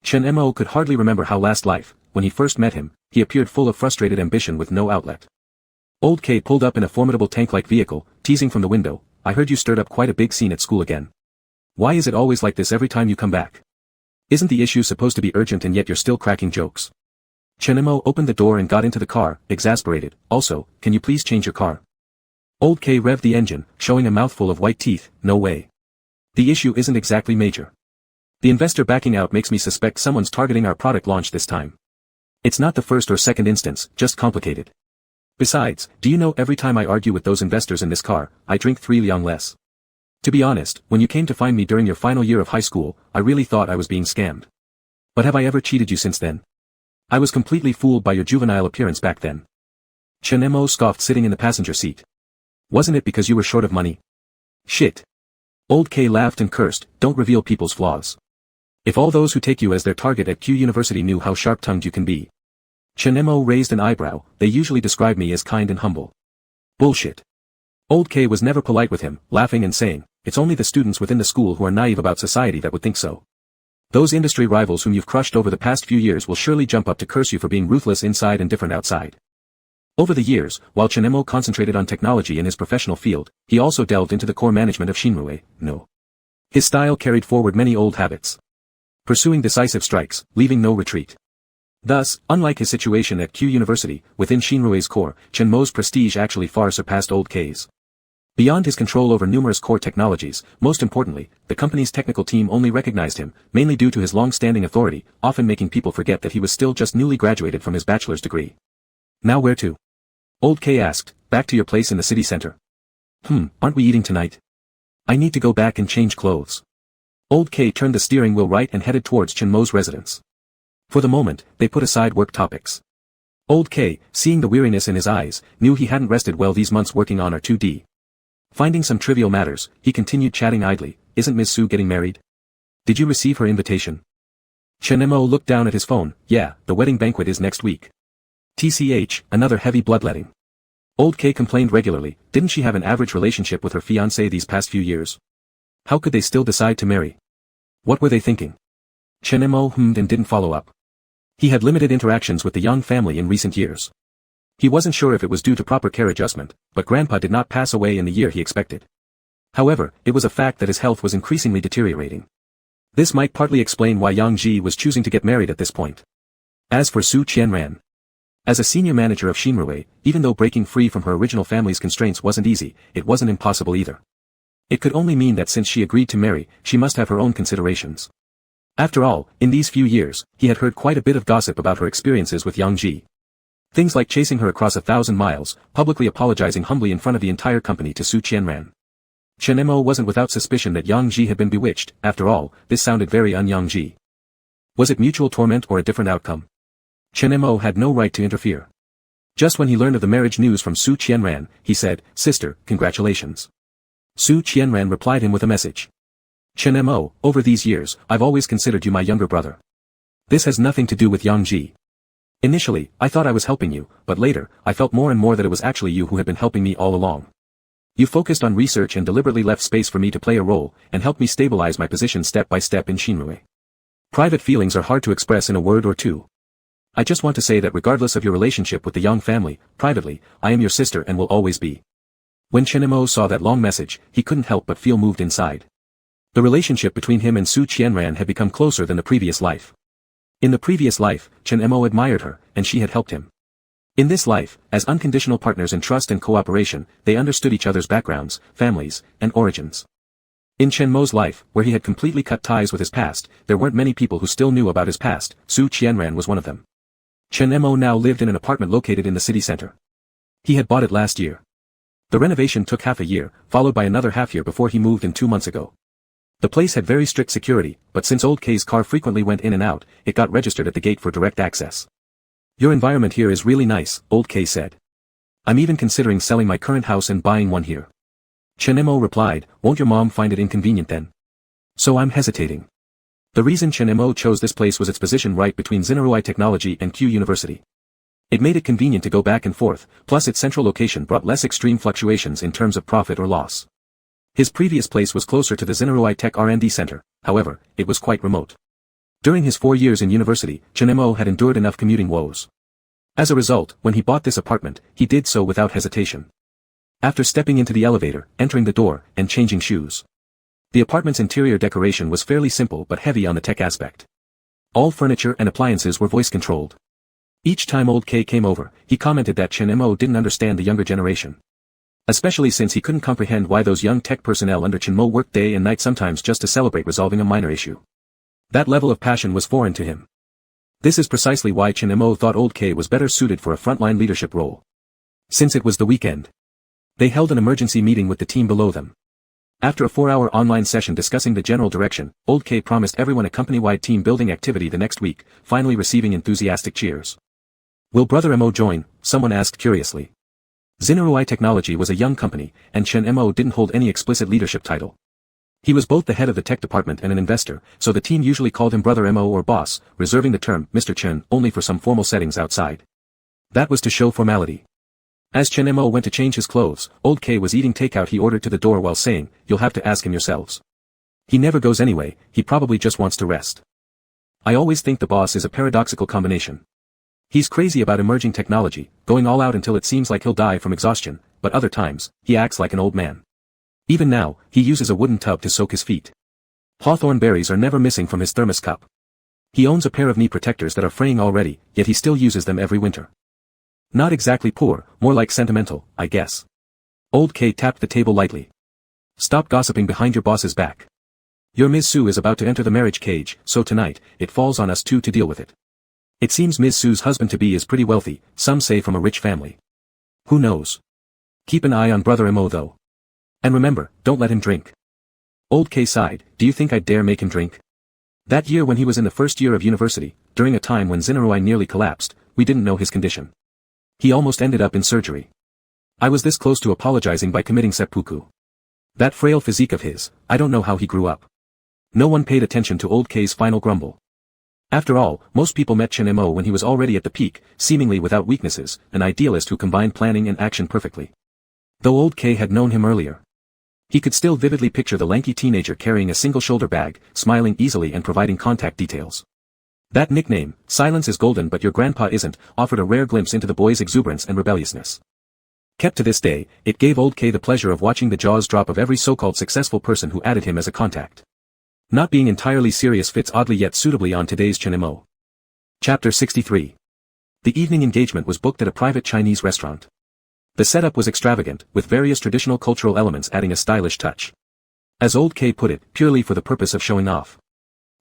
Chen Mo could hardly remember how last life, when he first met him, he appeared full of frustrated ambition with no outlet. Old K pulled up in a formidable tank-like vehicle, teasing from the window, "I heard you stirred up quite a big scene at school again. Why is it always like this every time you come back? Isn't the issue supposed to be urgent and yet you're still cracking jokes?" Chen Mo opened the door and got into the car, exasperated. "Also, can you please change your car?" Old K revved the engine, showing a mouthful of white teeth. "No way. The issue isn't exactly major. The investor backing out makes me suspect someone's targeting our product launch this time. It's not the first or second instance, just complicated. Besides, do you know every time I argue with those investors in this car, I drink 3 Liang less. To be honest, when you came to find me during your final year of high school, I really thought I was being scammed. But have I ever cheated you since then? I was completely fooled by your juvenile appearance back then." Chen Mo scoffed sitting in the passenger seat. "Wasn't it because you were short of money? Shit." Old K laughed and cursed, "Don't reveal people's flaws. If all those who take you as their target at Q University knew how sharp-tongued you can be." Chen Mo raised an eyebrow. "They usually describe me as kind and humble." "Bullshit." Old K was never polite with him, laughing and saying, "It's only the students within the school who are naive about society that would think so. Those industry rivals whom you've crushed over the past few years will surely jump up to curse you for being ruthless inside and different outside." Over the years, while Chen Mo concentrated on technology in his professional field, he also delved into the core management of Shinrue, No. His style carried forward many old habits. Pursuing decisive strikes, leaving no retreat. Thus, unlike his situation at Q University, within Shinrue's core, Chen Mo's prestige actually far surpassed old K's. Beyond his control over numerous core technologies, most importantly, the company's technical team only recognized him, mainly due to his long-standing authority, often making people forget that he was still just newly graduated from his bachelor's degree. "Now where to?" Old K asked. "Back to your place in the city center." Aren't we eating tonight? I need to go back and change clothes." Old K turned the steering wheel right and headed towards Chen Mo's residence. For the moment, they put aside work topics. Old K, seeing the weariness in his eyes, knew he hadn't rested well these months working on R2D. Finding some trivial matters, he continued chatting idly. "Isn't Ms. Su getting married? Did you receive her invitation?" Chen Mo looked down at his phone. "Yeah, the wedding banquet is next week." TCH, another heavy bloodletting. Old K complained regularly. Didn't she have an average relationship with her fiancé these past few years? How could they still decide to marry? What were they thinking? Chen Mo hummed and didn't follow up. He had limited interactions with the young family in recent years. He wasn't sure if it was due to proper care adjustment, but Grandpa did not pass away in the year he expected. However, it was a fact that his health was increasingly deteriorating. This might partly explain why Yang Ji was choosing to get married at this point. As for Su Qianran, as a senior manager of Xinrui, even though breaking free from her original family's constraints wasn't easy, it wasn't impossible either. It could only mean that since she agreed to marry, she must have her own considerations. After all, in these few years, he had heard quite a bit of gossip about her experiences with Yang Ji. Things like chasing her across 1,000 miles, publicly apologizing humbly in front of the entire company to Su Qianran. Chen Mo wasn't without suspicion that Yang Ji had been bewitched. After all, this sounded very un-Yang Ji. Was it mutual torment or a different outcome? Chen Mo had no right to interfere. Just when he learned of the marriage news from Su Qianran, he said, "Sister, congratulations." Su Qianran replied him with a message. Chen Mo, over these years, I've always considered you my younger brother. This has nothing to do with Yang Ji. Initially, I thought I was helping you, but later, I felt more and more that it was actually you who had been helping me all along. You focused on research and deliberately left space for me to play a role, and helped me stabilize my position step by step in Xinrui. Private feelings are hard to express in a word or two. I just want to say that regardless of your relationship with the Yang family, privately, I am your sister and will always be. When Chen Mo saw that long message, he couldn't help but feel moved inside. The relationship between him and Su Qianran had become closer than the previous life. In the previous life, Chen Mo admired her, and she had helped him. In this life, as unconditional partners in trust and cooperation, they understood each other's backgrounds, families, and origins. In Chen Mo's life, where he had completely cut ties with his past, there weren't many people who still knew about his past. Su Qianran was one of them. Chen Mo now lived in an apartment located in the city center. He had bought it last year. The renovation took half a year, followed by another half year before he moved in 2 months ago. The place had very strict security, but since Old K's car frequently went in and out, it got registered at the gate for direct access. Your environment here is really nice, Old K said. I'm even considering selling my current house and buying one here. Chen Mo replied, won't your mom find it inconvenient then? So I'm hesitating. The reason Chen Mo chose this place was its position right between Xinrui Technology and Q University. It made it convenient to go back and forth, plus its central location brought less extreme fluctuations in terms of profit or loss. His previous place was closer to the Xinrui Tech R&D Center, however, it was quite remote. During his 4 years in university, Chen Mo had endured enough commuting woes. As a result, when he bought this apartment, he did so without hesitation. After stepping into the elevator, entering the door, and changing shoes. The apartment's interior decoration was fairly simple but heavy on the tech aspect. All furniture and appliances were voice-controlled. Each time Old K came over, he commented that Chen Mo didn't understand the younger generation. Especially since he couldn't comprehend why those young tech personnel under Chen Mo worked day and night sometimes just to celebrate resolving a minor issue. That level of passion was foreign to him. This is precisely why Chen Mo thought Old K was better suited for a frontline leadership role. Since it was the weekend, they held an emergency meeting with the team below them. After a 4-hour online session discussing the general direction, Old K promised everyone a company-wide team-building activity the next week, finally receiving enthusiastic cheers. Will Brother Mo join? Someone asked curiously. Xinrui Technology was a young company, and Chen Mo didn't hold any explicit leadership title. He was both the head of the tech department and an investor, so the team usually called him Brother Mo or Boss, reserving the term Mr. Chen only for some formal settings outside. That was to show formality. As Chen Mo went to change his clothes, Old K was eating takeout. He ordered to the door while saying, you'll have to ask him yourselves. He never goes anyway, he probably just wants to rest. I always think the boss is a paradoxical combination. He's crazy about emerging technology, going all out until it seems like he'll die from exhaustion, but other times, he acts like an old man. Even now, he uses a wooden tub to soak his feet. Hawthorn berries are never missing from his thermos cup. He owns a pair of knee protectors that are fraying already, yet he still uses them every winter. Not exactly poor, more like sentimental, I guess. Old K tapped the table lightly. Stop gossiping behind your boss's back. Your Ms. Su is about to enter the marriage cage, so tonight, it falls on us two to deal with it. It seems Ms. Su's husband-to-be is pretty wealthy, some say from a rich family. Who knows? Keep an eye on Brother Mo though. And remember, don't let him drink. Old K sighed, do you think I'd dare make him drink? That year when he was in the first year of university, during a time when Xinrui nearly collapsed, we didn't know his condition. He almost ended up in surgery. I was this close to apologizing by committing seppuku. That frail physique of his, I don't know how he grew up. No one paid attention to Old K's final grumble. After all, most people met Chen Mo when he was already at the peak, seemingly without weaknesses, an idealist who combined planning and action perfectly. Though Old K had known him earlier, he could still vividly picture the lanky teenager carrying a single shoulder bag, smiling easily and providing contact details. That nickname, "Silence is Golden but Your Grandpa Isn't," offered a rare glimpse into the boy's exuberance and rebelliousness. Kept to this day, it gave Old K the pleasure of watching the jaws drop of every so-called successful person who added him as a contact. Not being entirely serious fits oddly yet suitably on today's Chinemo. Chapter 63. The evening engagement was booked at a private Chinese restaurant. The setup was extravagant, with various traditional cultural elements adding a stylish touch. As Old K put it, purely for the purpose of showing off.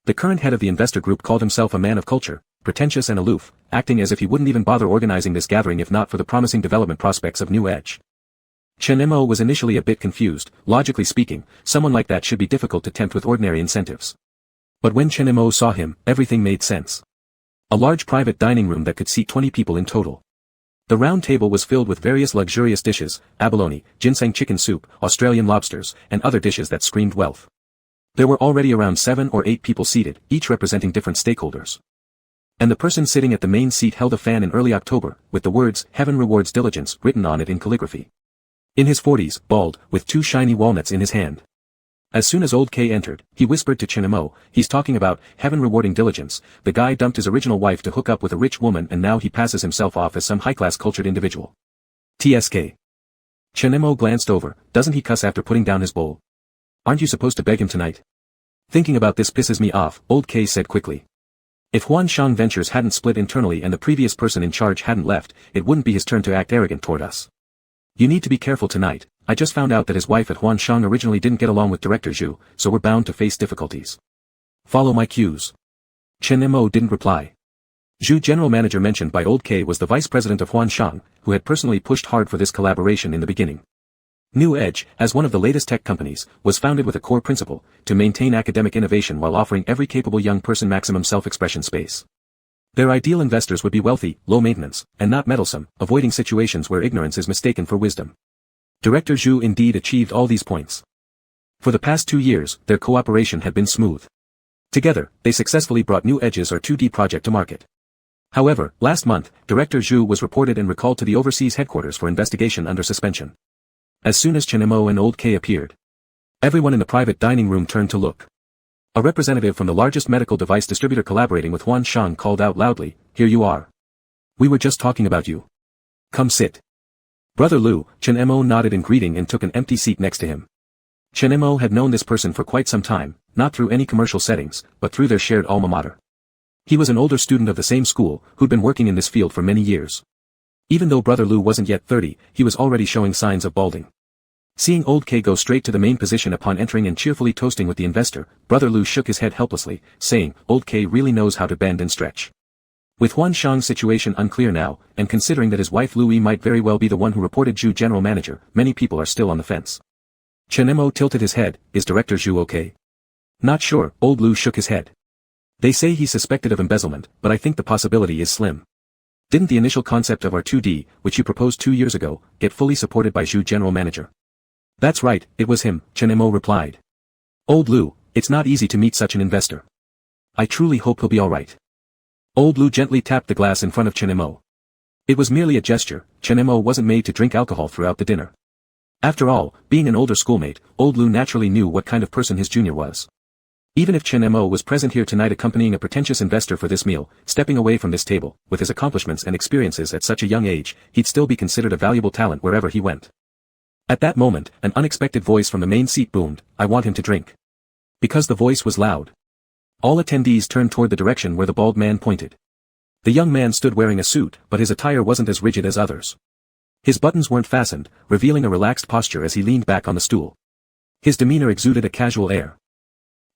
The current head of the investor group called himself a man of culture, pretentious and aloof, acting as if he wouldn't even bother organizing this gathering if not for the promising development prospects of New Edge. Chinemo was initially a bit confused. Logically speaking, someone like that should be difficult to tempt with ordinary incentives. But when Chinemo saw him, everything made sense. A large private dining room that could seat 20 people in total. The round table was filled with various luxurious dishes, abalone, ginseng chicken soup, Australian lobsters, and other dishes that screamed wealth. There were already around 7 or 8 people seated, each representing different stakeholders. And the person sitting at the main seat held a fan in early October, with the words, "Heaven Rewards Diligence," written on it in calligraphy. In his 40s, bald, with 2 shiny walnuts in his hand. As soon as Old K entered, he whispered to Chinemo, "He's talking about heaven rewarding diligence. The guy dumped his original wife to hook up with a rich woman and now he passes himself off as some high-class cultured individual. TSK. Chinemo glanced over. Doesn't he cuss after putting down his bowl? Aren't you supposed to beg him tonight? Thinking about this pisses me off, Old K said quickly. If Huan Shang Ventures hadn't split internally and the previous person in charge hadn't left, it wouldn't be his turn to act arrogant toward us. You need to be careful tonight. I just found out that his wife at Huan Shang originally didn't get along with Director Zhu, so we're bound to face difficulties. Follow my cues. Chinemo didn't reply. Zhu, general manager mentioned by Old K, was the vice president of Huan Shang, who had personally pushed hard for this collaboration in the beginning. New Edge, as one of the latest tech companies, was founded with a core principle, to maintain academic innovation while offering every capable young person maximum self-expression space. Their ideal investors would be wealthy, low-maintenance, and not meddlesome, avoiding situations where ignorance is mistaken for wisdom. Director Zhu indeed achieved all these points. For the past 2 years, their cooperation had been smooth. Together, they successfully brought New Edge's or 2D project to market. However, last month, Director Zhu was reported and recalled to the overseas headquarters for investigation under suspension. As soon as Chinemo and Old K appeared, everyone in the private dining room turned to look. A representative from the largest medical device distributor collaborating with Huan Shang called out loudly, "Here you are. We were just talking about you. Come sit." Brother Lu, Chinemo nodded in greeting and took an empty seat next to him. Chinemo had known this person for quite some time, not through any commercial settings, but through their shared alma mater. He was an older student of the same school, who'd been working in this field for many years. Even though Brother Lu wasn't yet 30, he was already showing signs of balding. Seeing Old K go straight to the main position upon entering and cheerfully toasting with the investor, Brother Lu shook his head helplessly, saying, "Old K really knows how to bend and stretch." With Huan Shang's situation unclear now, and considering that his wife Louis might very well be the one who reported Zhu general manager, many people are still on the fence. Chinemo tilted his head. "Is Director Zhu okay?" "Not sure," Old Lu shook his head. "They say he's suspected of embezzlement, but I think the possibility is slim. Didn't the initial concept of our 2D, which you proposed 2 years ago, get fully supported by Zhu general manager?" "That's right, it was him," Chinemo replied. "Old Lu, it's not easy to meet such an investor. I truly hope he'll be alright." Old Lu gently tapped the glass in front of Chinemo. It was merely a gesture. Chinemo wasn't made to drink alcohol throughout the dinner. After all, being an older schoolmate, Old Lu naturally knew what kind of person his junior was. Even if Chinemo was present here tonight accompanying a pretentious investor for this meal, stepping away from this table, with his accomplishments and experiences at such a young age, he'd still be considered a valuable talent wherever he went. At that moment, an unexpected voice from the main seat boomed, "I want him to drink." Because the voice was loud, all attendees turned toward the direction where the bald man pointed. The young man stood wearing a suit, but his attire wasn't as rigid as others. His buttons weren't fastened, revealing a relaxed posture as he leaned back on the stool. His demeanor exuded a casual air.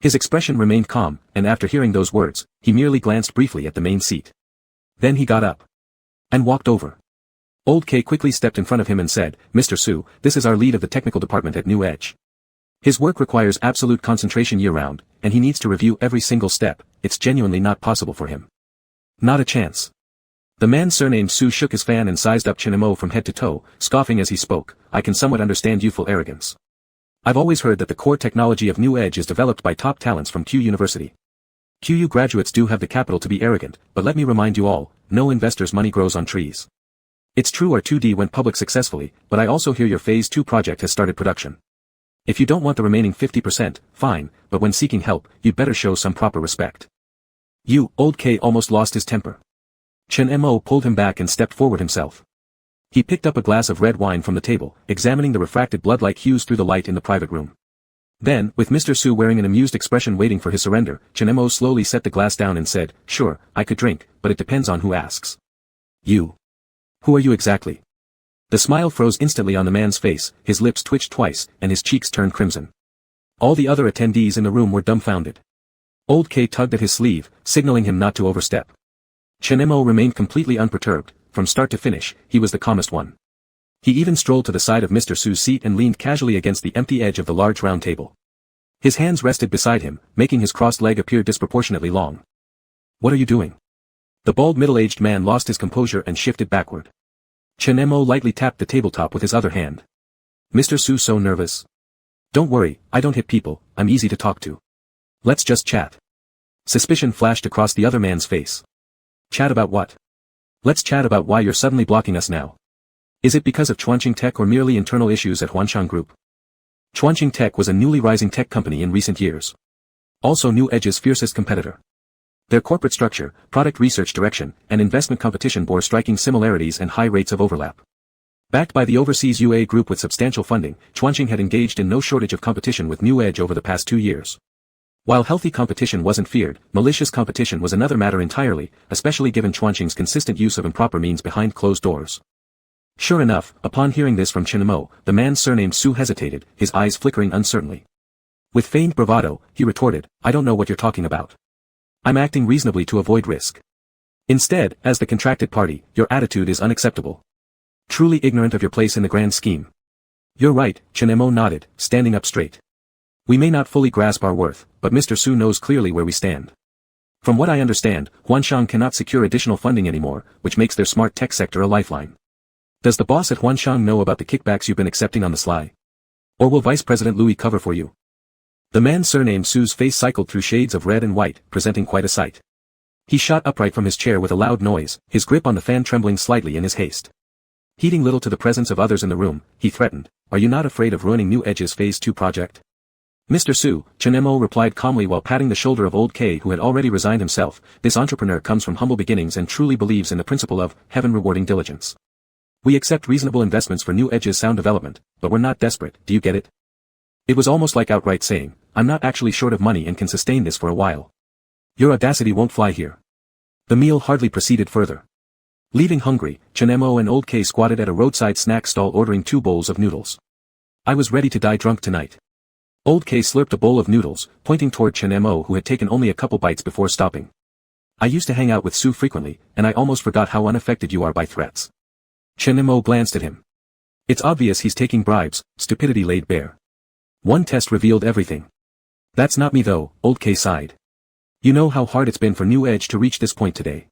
His expression remained calm, and after hearing those words, he merely glanced briefly at the main seat. Then he got up and walked over. Old K quickly stepped in front of him and said, "Mr. Su, this is our lead of the technical department at New Edge. His work requires absolute concentration year-round, and he needs to review every single step. It's genuinely not possible for him." "Not a chance." The man surnamed Su shook his fan and sized up Chinemo from head to toe, scoffing as he spoke, "I can somewhat understand youthful arrogance. I've always heard that the core technology of New Edge is developed by top talents from Q University. QU graduates do have the capital to be arrogant, but let me remind you all, no investor's money grows on trees. It's true our 2D went public successfully, but I also hear your Phase 2 project has started production. If you don't want the remaining 50%, fine, but when seeking help, you'd better show some proper respect." You, Old K almost lost his temper. Chen Mo pulled him back and stepped forward himself. He picked up a glass of red wine from the table, examining the refracted blood-like hues through the light in the private room. Then, with Mr. Su wearing an amused expression waiting for his surrender, Chen Mo slowly set the glass down and said, "Sure, I could drink, but it depends on who asks." "You? Who are you exactly?" The smile froze instantly on the man's face, his lips twitched twice, and his cheeks turned crimson. All the other attendees in the room were dumbfounded. Old K tugged at his sleeve, signaling him not to overstep. Chen Mo remained completely unperturbed. From start to finish, he was the calmest one. He even strolled to the side of Mr. Su's seat and leaned casually against the empty edge of the large round table. His hands rested beside him, making his crossed leg appear disproportionately long. "What are you doing?" The bald middle-aged man lost his composure and shifted backward. Chen Mo lightly tapped the tabletop with his other hand. "Mr. Su so nervous?" "Don't worry, I don't hit people, I'm easy to talk to. Let's just chat." Suspicion flashed across the other man's face. "Chat about what?" "Let's chat about why you're suddenly blocking us now. Is it because of Chuanqing Tech or merely internal issues at Huanshan Group?" Chuanqing Tech was a newly rising tech company in recent years. Also New Edge's fiercest competitor. Their corporate structure, product research direction, and investment competition bore striking similarities and high rates of overlap. Backed by the overseas UA Group with substantial funding, Chuanqing had engaged in no shortage of competition with New Edge over the past 2 years. While healthy competition wasn't feared, malicious competition was another matter entirely, especially given Chuanqing's consistent use of improper means behind closed doors. Sure enough, upon hearing this from Chen Mo, the man surnamed Su hesitated, his eyes flickering uncertainly. With feigned bravado, he retorted, "I don't know what you're talking about. I'm acting reasonably to avoid risk. Instead, as the contracted party, your attitude is unacceptable. Truly ignorant of your place in the grand scheme." "You're right," Chen Mo nodded, standing up straight. "We may not fully grasp our worth, but Mr. Su knows clearly where we stand. From what I understand, Huanshan cannot secure additional funding anymore, which makes their smart tech sector a lifeline. Does the boss at Huanshan know about the kickbacks you've been accepting on the sly? Or will Vice President Louis cover for you?" The man surnamed Su's face cycled through shades of red and white, presenting quite a sight. He shot upright from his chair with a loud noise, his grip on the fan trembling slightly in his haste. Heeding little to the presence of others in the room, he threatened, "Are you not afraid of ruining New Edge's Phase 2 project?" "Mr. Su," Chen Mo replied calmly while patting the shoulder of Old K who had already resigned himself, "this entrepreneur comes from humble beginnings and truly believes in the principle of heaven rewarding diligence. We accept reasonable investments for New Edge's sound development, but we're not desperate, do you get it?" It was almost like outright saying, "I'm not actually short of money and can sustain this for a while. Your audacity won't fly here." The meal hardly proceeded further. Leaving hungry, Chen Mo and Old K squatted at a roadside snack stall ordering 2 bowls of noodles. "I was ready to die drunk tonight." Old K slurped a bowl of noodles, pointing toward Chen Mo who had taken only a couple bites before stopping. "I used to hang out with Su frequently, and I almost forgot how unaffected you are by threats." Chen Mo glanced at him. "It's obvious he's taking bribes," stupidity laid bare. "One test revealed everything." "That's not me though," Old K sighed. "You know how hard it's been for New Edge to reach this point today.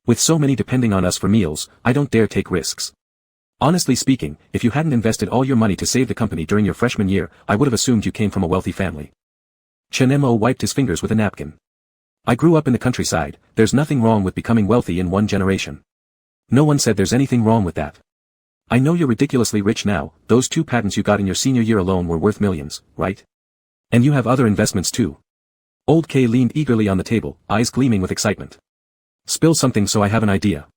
With so many depending on us for meals, I don't dare take risks. Honestly speaking, if you hadn't invested all your money to save the company during your freshman year, I would have assumed you came from a wealthy family." Chen Mo wiped his fingers with a napkin. "I grew up in the countryside, there's nothing wrong with becoming wealthy in one generation. No one said there's anything wrong with that. I know you're ridiculously rich now, those 2 patents you got in your senior year alone were worth millions, right? And you have other investments too." Old K leaned eagerly on the table, eyes gleaming with excitement. "Spill something so I have an idea."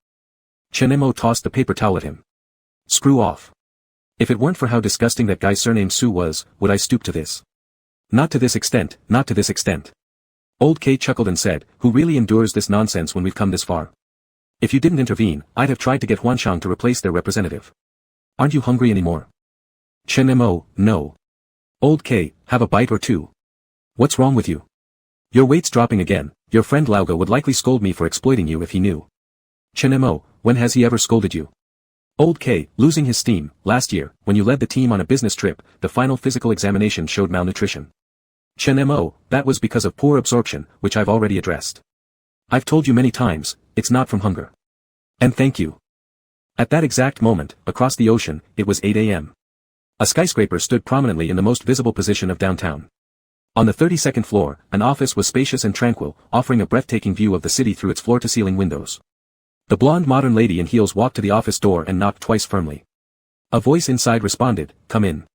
Chen Mo tossed the paper towel at him. "Screw off. If it weren't for how disgusting that guy surnamed Su was, would I stoop to this? Not to this extent, not to this extent." Old K chuckled and said, "Who really endures this nonsense when we've come this far? If you didn't intervene, I'd have tried to get Huanshan to replace their representative. Aren't you hungry anymore?" Chen Mo, "No." Old K, "Have a bite or 2. What's wrong with you? Your weight's dropping again, your friend Lauga would likely scold me for exploiting you if he knew." Chen Mo, "When has he ever scolded you?" Old K, losing his steam, "Last year, when you led the team on a business trip, the final physical examination showed malnutrition." Chen Mo, "That was because of poor absorption, which I've already addressed. I've told you many times, it's not from hunger. And thank you." At that exact moment, across the ocean, it was 8 a.m. A skyscraper stood prominently in the most visible position of downtown. On the 32nd floor, an office was spacious and tranquil, offering a breathtaking view of the city through its floor-to-ceiling windows. The blonde modern lady in heels walked to the office door and knocked twice firmly. A voice inside responded, "Come in.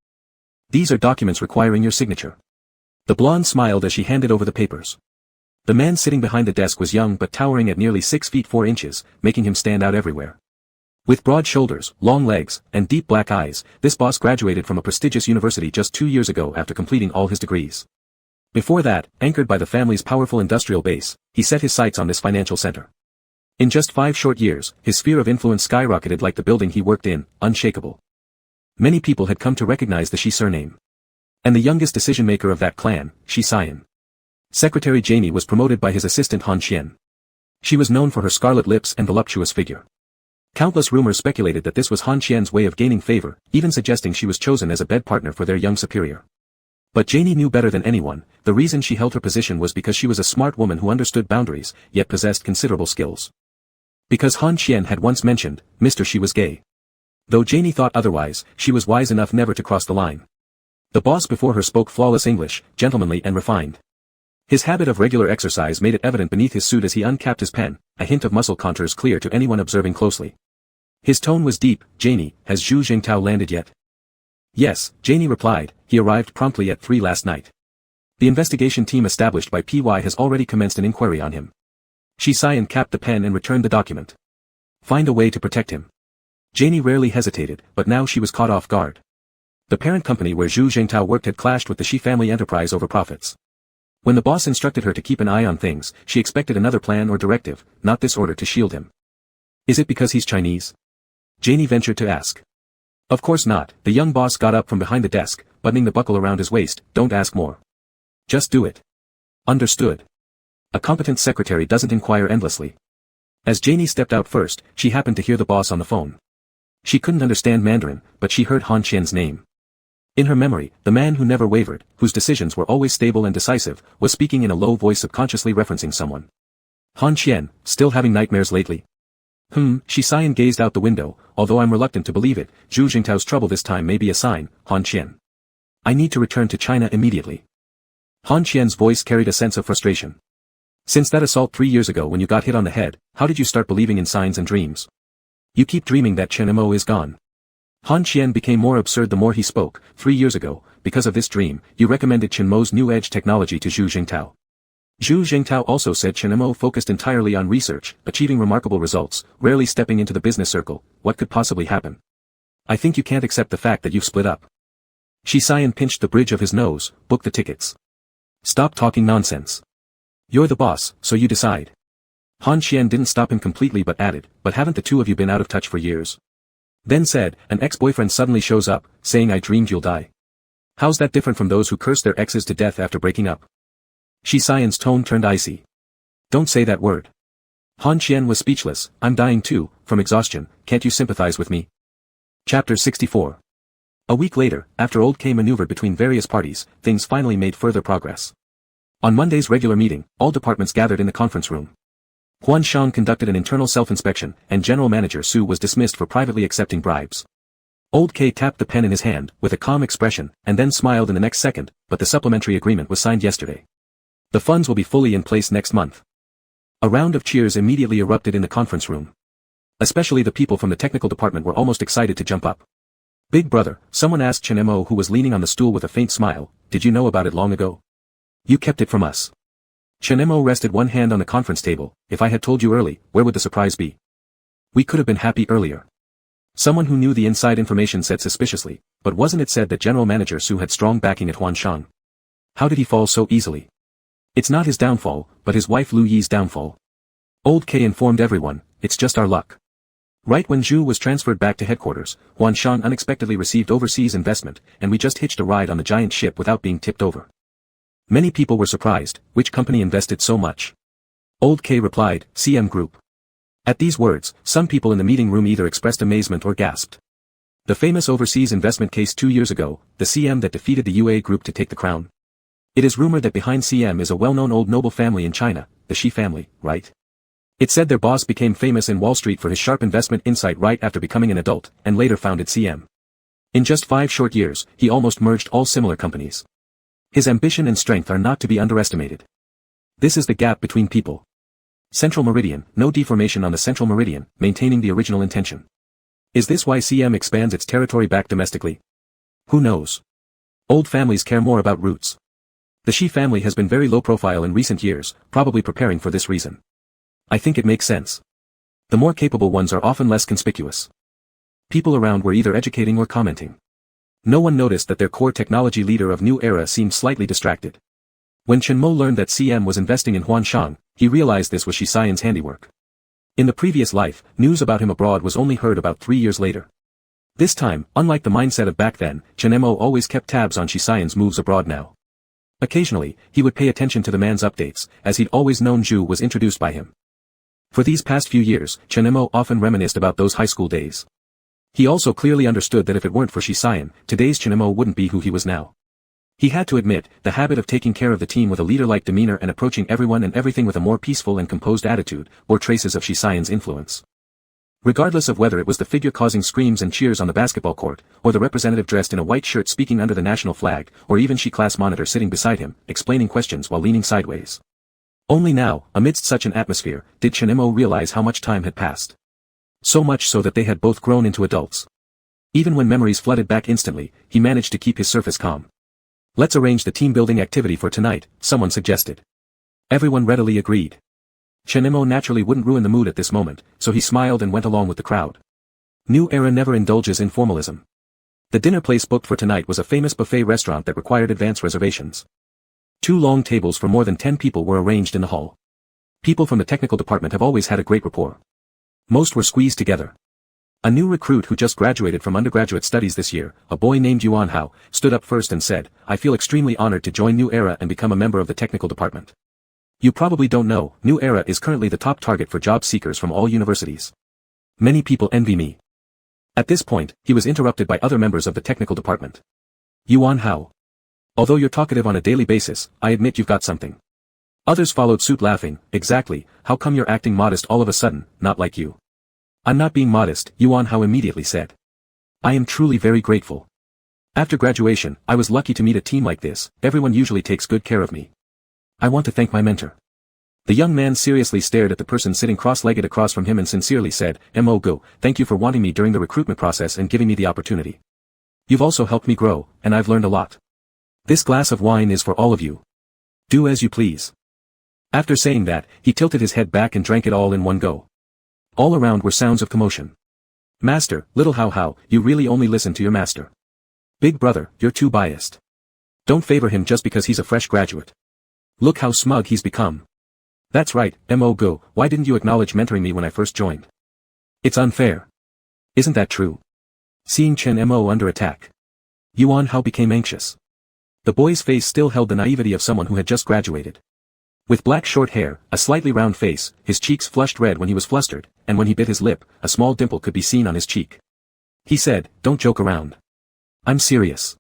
These are documents requiring your signature." The blonde smiled as she handed over the papers. The man sitting behind the desk was young but towering at nearly 6 feet 4 inches, making him stand out everywhere. With broad shoulders, long legs, and deep black eyes, this boss graduated from a prestigious university just 2 years ago after completing all his degrees. Before that, anchored by the family's powerful industrial base, he set his sights on this financial center. In just 5 short years, his sphere of influence skyrocketed like the building he worked in, unshakable. Many people had come to recognize the Shi surname. And the youngest decision-maker of that clan, Shi Xian. Secretary Jamie was promoted by his assistant Han Xian. She was known for her scarlet lips and voluptuous figure. Countless rumors speculated that this was Han Xian's way of gaining favor, even suggesting she was chosen as a bed partner for their young superior. But Janie knew better than anyone, the reason she held her position was because she was a smart woman who understood boundaries, yet possessed considerable skills. Because Han Xian had once mentioned, Mr. Shi was gay. Though Janie thought otherwise, she was wise enough never to cross the line. The boss before her spoke flawless English, gentlemanly and refined. His habit of regular exercise made it evident beneath his suit as he uncapped his pen, a hint of muscle contours clear to anyone observing closely. His tone was deep. Janie, has Zhu Jingtao landed yet? Yes, Janie replied, he arrived promptly at 3 last night. The investigation team established by PY has already commenced an inquiry on him. Shi Xian capped the pen and returned the document. Find a way to protect him. Janie rarely hesitated, but now she was caught off guard. The parent company where Zhu Jingtao worked had clashed with the Shi family enterprise over profits. When the boss instructed her to keep an eye on things, she expected another plan or directive, not this order to shield him. Is it because he's Chinese? Janie ventured to ask. Of course not. The young boss got up from behind the desk, buttoning the buckle around his waist. Don't ask more. Just do it. Understood. A competent secretary doesn't inquire endlessly. As Janie stepped out first, she happened to hear the boss on the phone. She couldn't understand Mandarin, but she heard Han Qian's name. In her memory, the man who never wavered, whose decisions were always stable and decisive, was speaking in a low voice subconsciously referencing someone. Han Qian, still having nightmares lately? Shi Xian gazed out the window, although I'm reluctant to believe it. Zhu Jingtao's trouble this time may be a sign, Han Qian. I need to return to China immediately. Han Qian's voice carried a sense of frustration. Since that assault 3 years ago when you got hit on the head, how did you start believing in signs and dreams? You keep dreaming that Chen Mo is gone. Han Qian became more absurd the more he spoke. 3 years ago, because of this dream, you recommended Chen Mo's new edge technology to Zhu Jingtao. Zhu Jingtao also said Chen Mo focused entirely on research, achieving remarkable results, rarely stepping into the business circle. What could possibly happen? I think you can't accept the fact that you've split up. Shi Xian pinched the bridge of his nose. Book the tickets. Stop talking nonsense. You're the boss, so you decide. Han Qian didn't stop him completely but added, but haven't the two of you been out of touch for years? Then said, an ex-boyfriend suddenly shows up, saying I dreamed you'll die. How's that different from those who curse their exes to death after breaking up? Shi Xian's tone turned icy. Don't say that word. Han Qian was speechless. I'm dying too, from exhaustion. Can't you sympathize with me? Chapter 64. A week later, after Old K maneuvered between various parties, things finally made further progress. On Monday's regular meeting, all departments gathered in the conference room. Huan Shang conducted an internal self-inspection, and General Manager Su was dismissed for privately accepting bribes. Old K tapped the pen in his hand, with a calm expression, and then smiled in the next second, but the supplementary agreement was signed yesterday. The funds will be fully in place next month. A round of cheers immediately erupted in the conference room. Especially the people from the technical department were almost excited to jump up. Big brother, someone asked Chen Mo who was leaning on the stool with a faint smile, did you know about it long ago? You kept it from us. Chen Mo rested one hand on the conference table. If I had told you early, where would the surprise be? We could have been happy earlier. Someone who knew the inside information said suspiciously, but wasn't it said that General Manager Su had strong backing at Huan Shang? How did he fall so easily? It's not his downfall, but his wife Lu Yi's downfall. Old K informed everyone, it's just our luck. Right when Zhu was transferred back to headquarters, Huan Shang unexpectedly received overseas investment, and we just hitched a ride on the giant ship without being tipped over. Many people were surprised, which company invested so much? Old K replied, CM Group. At these words, some people in the meeting room either expressed amazement or gasped. The famous overseas investment case 2 years ago, the CM that defeated the UA Group to take the crown. It is rumored that behind CM is a well-known old noble family in China, the Shi family, right? It said their boss became famous in Wall Street for his sharp investment insight right after becoming an adult, and later founded CM. In just 5 short years, he almost merged all similar companies. His ambition and strength are not to be underestimated. This is the gap between people. Central meridian, no deformation on the central meridian, maintaining the original intention. Is this why CM expands its territory back domestically? Who knows? Old families care more about roots. The Shi family has been very low profile in recent years, probably preparing for this reason. I think it makes sense. The more capable ones are often less conspicuous. People around were either educating or commenting. No one noticed that their core technology leader of New Era seemed slightly distracted. When Chen Mo learned that CM was investing in Huanshan, he realized this was Shi Xian's handiwork. In the previous life, news about him abroad was only heard about 3 years later. This time, unlike the mindset of back then, Chen Mo always kept tabs on Shi Xian's moves abroad now. Occasionally, he would pay attention to the man's updates, as he'd always known Zhu was introduced by him. For these past few years, Chen Mo often reminisced about those high school days. He also clearly understood that if it weren't for Shi Xian, today's Chen Mo wouldn't be who he was now. He had to admit, the habit of taking care of the team with a leader-like demeanor and approaching everyone and everything with a more peaceful and composed attitude, bore traces of Shi Xian's influence. Regardless of whether it was the figure causing screams and cheers on the basketball court, or the representative dressed in a white shirt speaking under the national flag, or even Shi class monitor sitting beside him, explaining questions while leaning sideways. Only now, amidst such an atmosphere, did Chen Mo realize how much time had passed. So much so that they had both grown into adults. Even when memories flooded back instantly, he managed to keep his surface calm. Let's arrange the team-building activity for tonight, someone suggested. Everyone readily agreed. Chen Mo naturally wouldn't ruin the mood at this moment, so he smiled and went along with the crowd. New Era never indulges in formalism. The dinner place booked for tonight was a famous buffet restaurant that required advance reservations. 2 long tables for more than 10 people were arranged in the hall. People from the technical department have always had a great rapport. Most were squeezed together. A new recruit who just graduated from undergraduate studies this year, a boy named Yuan Hao, stood up first and said, "I feel extremely honored to join New Era and become a member of the technical department. You probably don't know, New Era is currently the top target for job seekers from all universities. Many people envy me." At this point, he was interrupted by other members of the technical department. "Yuan Hao. Although you're talkative on a daily basis, I admit you've got something." Others followed suit laughing, "Exactly, how come you're acting modest all of a sudden, not like you?" "I'm not being modest," Yuan Hao immediately said. "I am truly very grateful. After graduation, I was lucky to meet a team like this, everyone usually takes good care of me. I want to thank my mentor." The young man seriously stared at the person sitting cross-legged across from him and sincerely said, "Mo Go, thank you for wanting me during the recruitment process and giving me the opportunity. You've also helped me grow, and I've learned a lot. This glass of wine is for all of you. Do as you please." After saying that, he tilted his head back and drank it all in one go. All around were sounds of commotion. "Master, little Hao Hao, you really only listen to your master. Big brother, you're too biased. Don't favor him just because he's a fresh graduate. Look how smug he's become. That's right, Mo Go, why didn't you acknowledge mentoring me when I first joined? It's unfair. Isn't that true?" Seeing Chen Mo under attack, Yuan Hao became anxious. The boy's face still held the naivety of someone who had just graduated. With black short hair, a slightly round face, his cheeks flushed red when he was flustered, and when he bit his lip, a small dimple could be seen on his cheek. He said, "Don't joke around. I'm serious.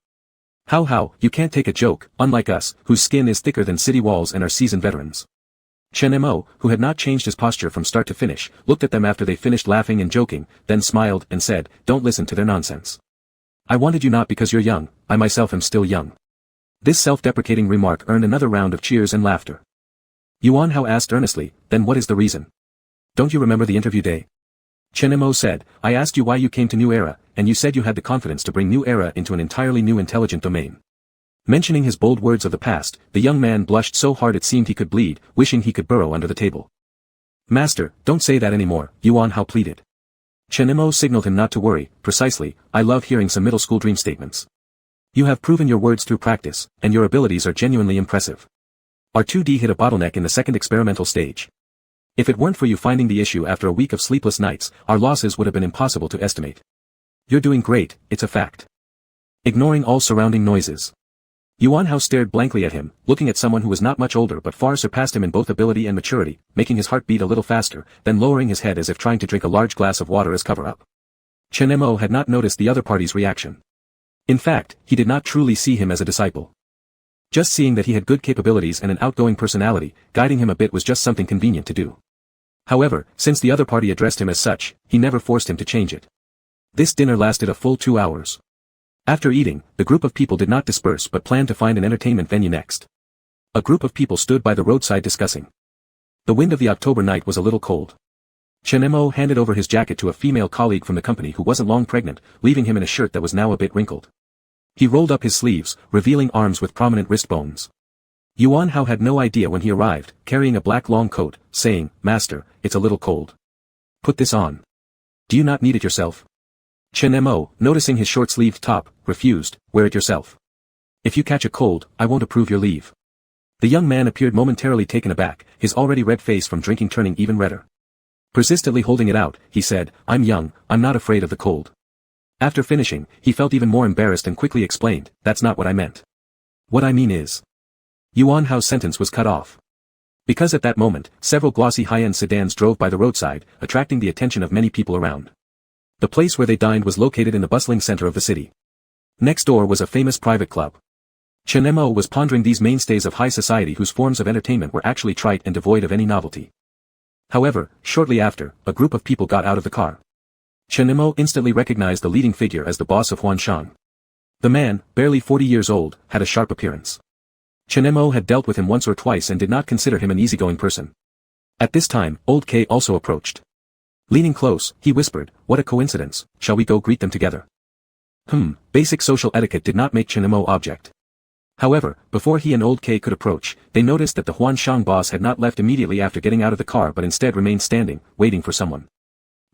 How, you can't take a joke, unlike us, whose skin is thicker than city walls and are seasoned veterans." Chen Mo, who had not changed his posture from start to finish, looked at them after they finished laughing and joking, then smiled and said, "Don't listen to their nonsense. I wanted you not because you're young, I myself am still young." This self-deprecating remark earned another round of cheers and laughter. Yuan Hao asked earnestly, "Then what is the reason? Don't you remember the interview day?" Chen Mo said, "I asked you why you came to New Era, and you said you had the confidence to bring New Era into an entirely new intelligent domain." Mentioning his bold words of the past, the young man blushed so hard it seemed he could bleed, wishing he could burrow under the table. "Master, don't say that anymore," Yuan Hao pleaded. Chen Mo signaled him not to worry. "Precisely, I love hearing some middle school dream statements. You have proven your words through practice, and your abilities are genuinely impressive. Our 2D hit a bottleneck in the second experimental stage. If it weren't for you finding the issue after a week of sleepless nights, our losses would have been impossible to estimate. You're doing great, it's a fact." Ignoring all surrounding noises, Yuan Hao stared blankly at him, looking at someone who was not much older but far surpassed him in both ability and maturity, making his heart beat a little faster, then lowering his head as if trying to drink a large glass of water as cover-up. Chen Mo had not noticed the other party's reaction. In fact, he did not truly see him as a disciple. Just seeing that he had good capabilities and an outgoing personality, guiding him a bit was just something convenient to do. However, since the other party addressed him as such, he never forced him to change it. This dinner lasted a full 2 hours. After eating, the group of people did not disperse but planned to find an entertainment venue next. A group of people stood by the roadside discussing. The wind of the October night was a little cold. Chen Mo handed over his jacket to a female colleague from the company who wasn't long pregnant, leaving him in a shirt that was now a bit wrinkled. He rolled up his sleeves, revealing arms with prominent wrist bones. Yuan Hao had no idea when he arrived, carrying a black long coat, saying, "Master, it's a little cold. Put this on. Do you not need it yourself?" Chen Mo, noticing his short-sleeved top, refused, "Wear it yourself. If you catch a cold, I won't approve your leave." The young man appeared momentarily taken aback, his already red face from drinking turning even redder. Persistently holding it out, he said, "I'm young, I'm not afraid of the cold." After finishing, he felt even more embarrassed and quickly explained, "That's not what I meant. What I mean is..." Yuan Hao's sentence was cut off. Because at that moment, several glossy high-end sedans drove by the roadside, attracting the attention of many people around. The place where they dined was located in the bustling center of the city. Next door was a famous private club. Chen Mo was pondering these mainstays of high society whose forms of entertainment were actually trite and devoid of any novelty. However, shortly after, a group of people got out of the car. Chen Mo instantly recognized the leading figure as the boss of Huanshan. The man, barely 40 years old, had a sharp appearance. Chen Mo had dealt with him once or twice and did not consider him an easygoing person. At this time, Old K also approached. Leaning close, he whispered, "What a coincidence, shall we go greet them together?" Basic social etiquette did not make Chen Mo object. However, before he and Old K could approach, they noticed that the Huanshan boss had not left immediately after getting out of the car but instead remained standing, waiting for someone.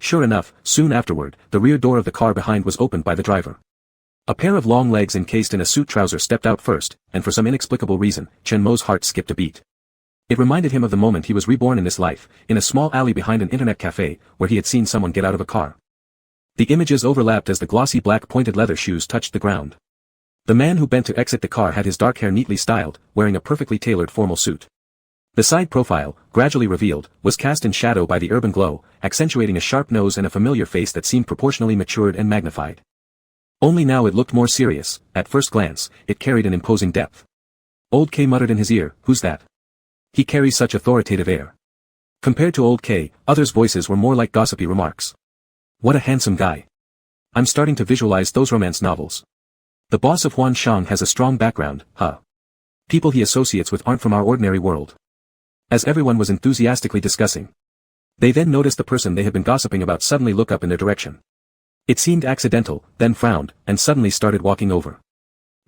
Sure enough, soon afterward, the rear door of the car behind was opened by the driver. A pair of long legs encased in a suit trouser stepped out first, and for some inexplicable reason, Chen Mo's heart skipped a beat. It reminded him of the moment he was reborn in this life, in a small alley behind an internet cafe, where he had seen someone get out of a car. The images overlapped as the glossy black pointed leather shoes touched the ground. The man who bent to exit the car had his dark hair neatly styled, wearing a perfectly tailored formal suit. The side profile, gradually revealed, was cast in shadow by the urban glow, accentuating a sharp nose and a familiar face that seemed proportionally matured and magnified. Only now it looked more serious. At first glance, it carried an imposing depth. Old K muttered in his ear, "Who's that? He carries such authoritative air." Compared to Old K, others' voices were more like gossipy remarks. "What a handsome guy. I'm starting to visualize those romance novels. The boss of Huanshan has a strong background, huh? People he associates with aren't from our ordinary world." As everyone was enthusiastically discussing, they then noticed the person they had been gossiping about suddenly look up in their direction. It seemed accidental, then frowned, and suddenly started walking over.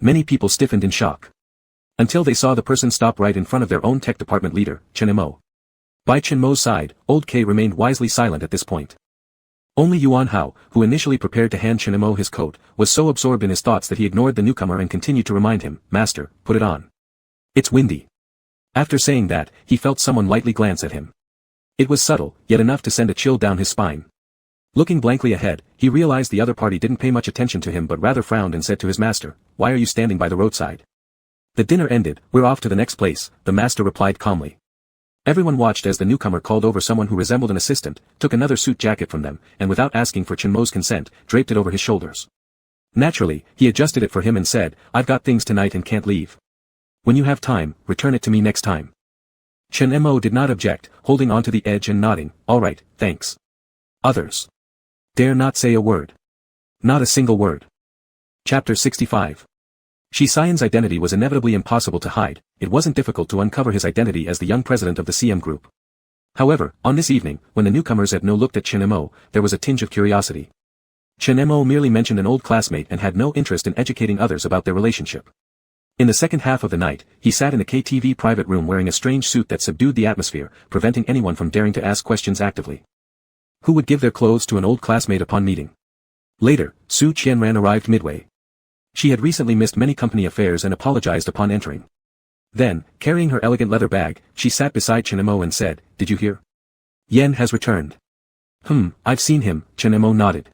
Many people stiffened in shock. Until they saw the person stop right in front of their own tech department leader, Chen Mo. By Chen Mo's side, Old K remained wisely silent at this point. Only Yuan Hao, who initially prepared to hand Chen Mo his coat, was so absorbed in his thoughts that he ignored the newcomer and continued to remind him, "Master, put it on. It's windy." After saying that, he felt someone lightly glance at him. It was subtle, yet enough to send a chill down his spine. Looking blankly ahead, he realized the other party didn't pay much attention to him but rather frowned and said to his master, "Why are you standing by the roadside?" "The dinner ended, we're off to the next place," the master replied calmly. Everyone watched as the newcomer called over someone who resembled an assistant, took another suit jacket from them, and without asking for Chen Mo's consent, draped it over his shoulders. Naturally, he adjusted it for him and said, "I've got things tonight and can't leave. When you have time, return it to me next time." Chen Mo did not object, holding on to the edge and nodding, "All right, thanks." Others dare not say a word. Not a single word. Chapter 65. Shi Xian's identity was inevitably impossible to hide. It wasn't difficult to uncover his identity as the young president of the CM Group. However, on this evening, when the newcomers had no looked at Chen Mo, there was a tinge of curiosity. Chen Mo merely mentioned an old classmate and had no interest in educating others about their relationship. In the second half of the night, he sat in a KTV private room wearing a strange suit that subdued the atmosphere, preventing anyone from daring to ask questions actively. Who would give their clothes to an old classmate upon meeting? Later, Su Qianran arrived midway. She had recently missed many company affairs and apologized upon entering. Then, carrying her elegant leather bag, she sat beside Chen Mo and said, "Did you hear? Yen has returned." I've seen him," Chen Mo nodded.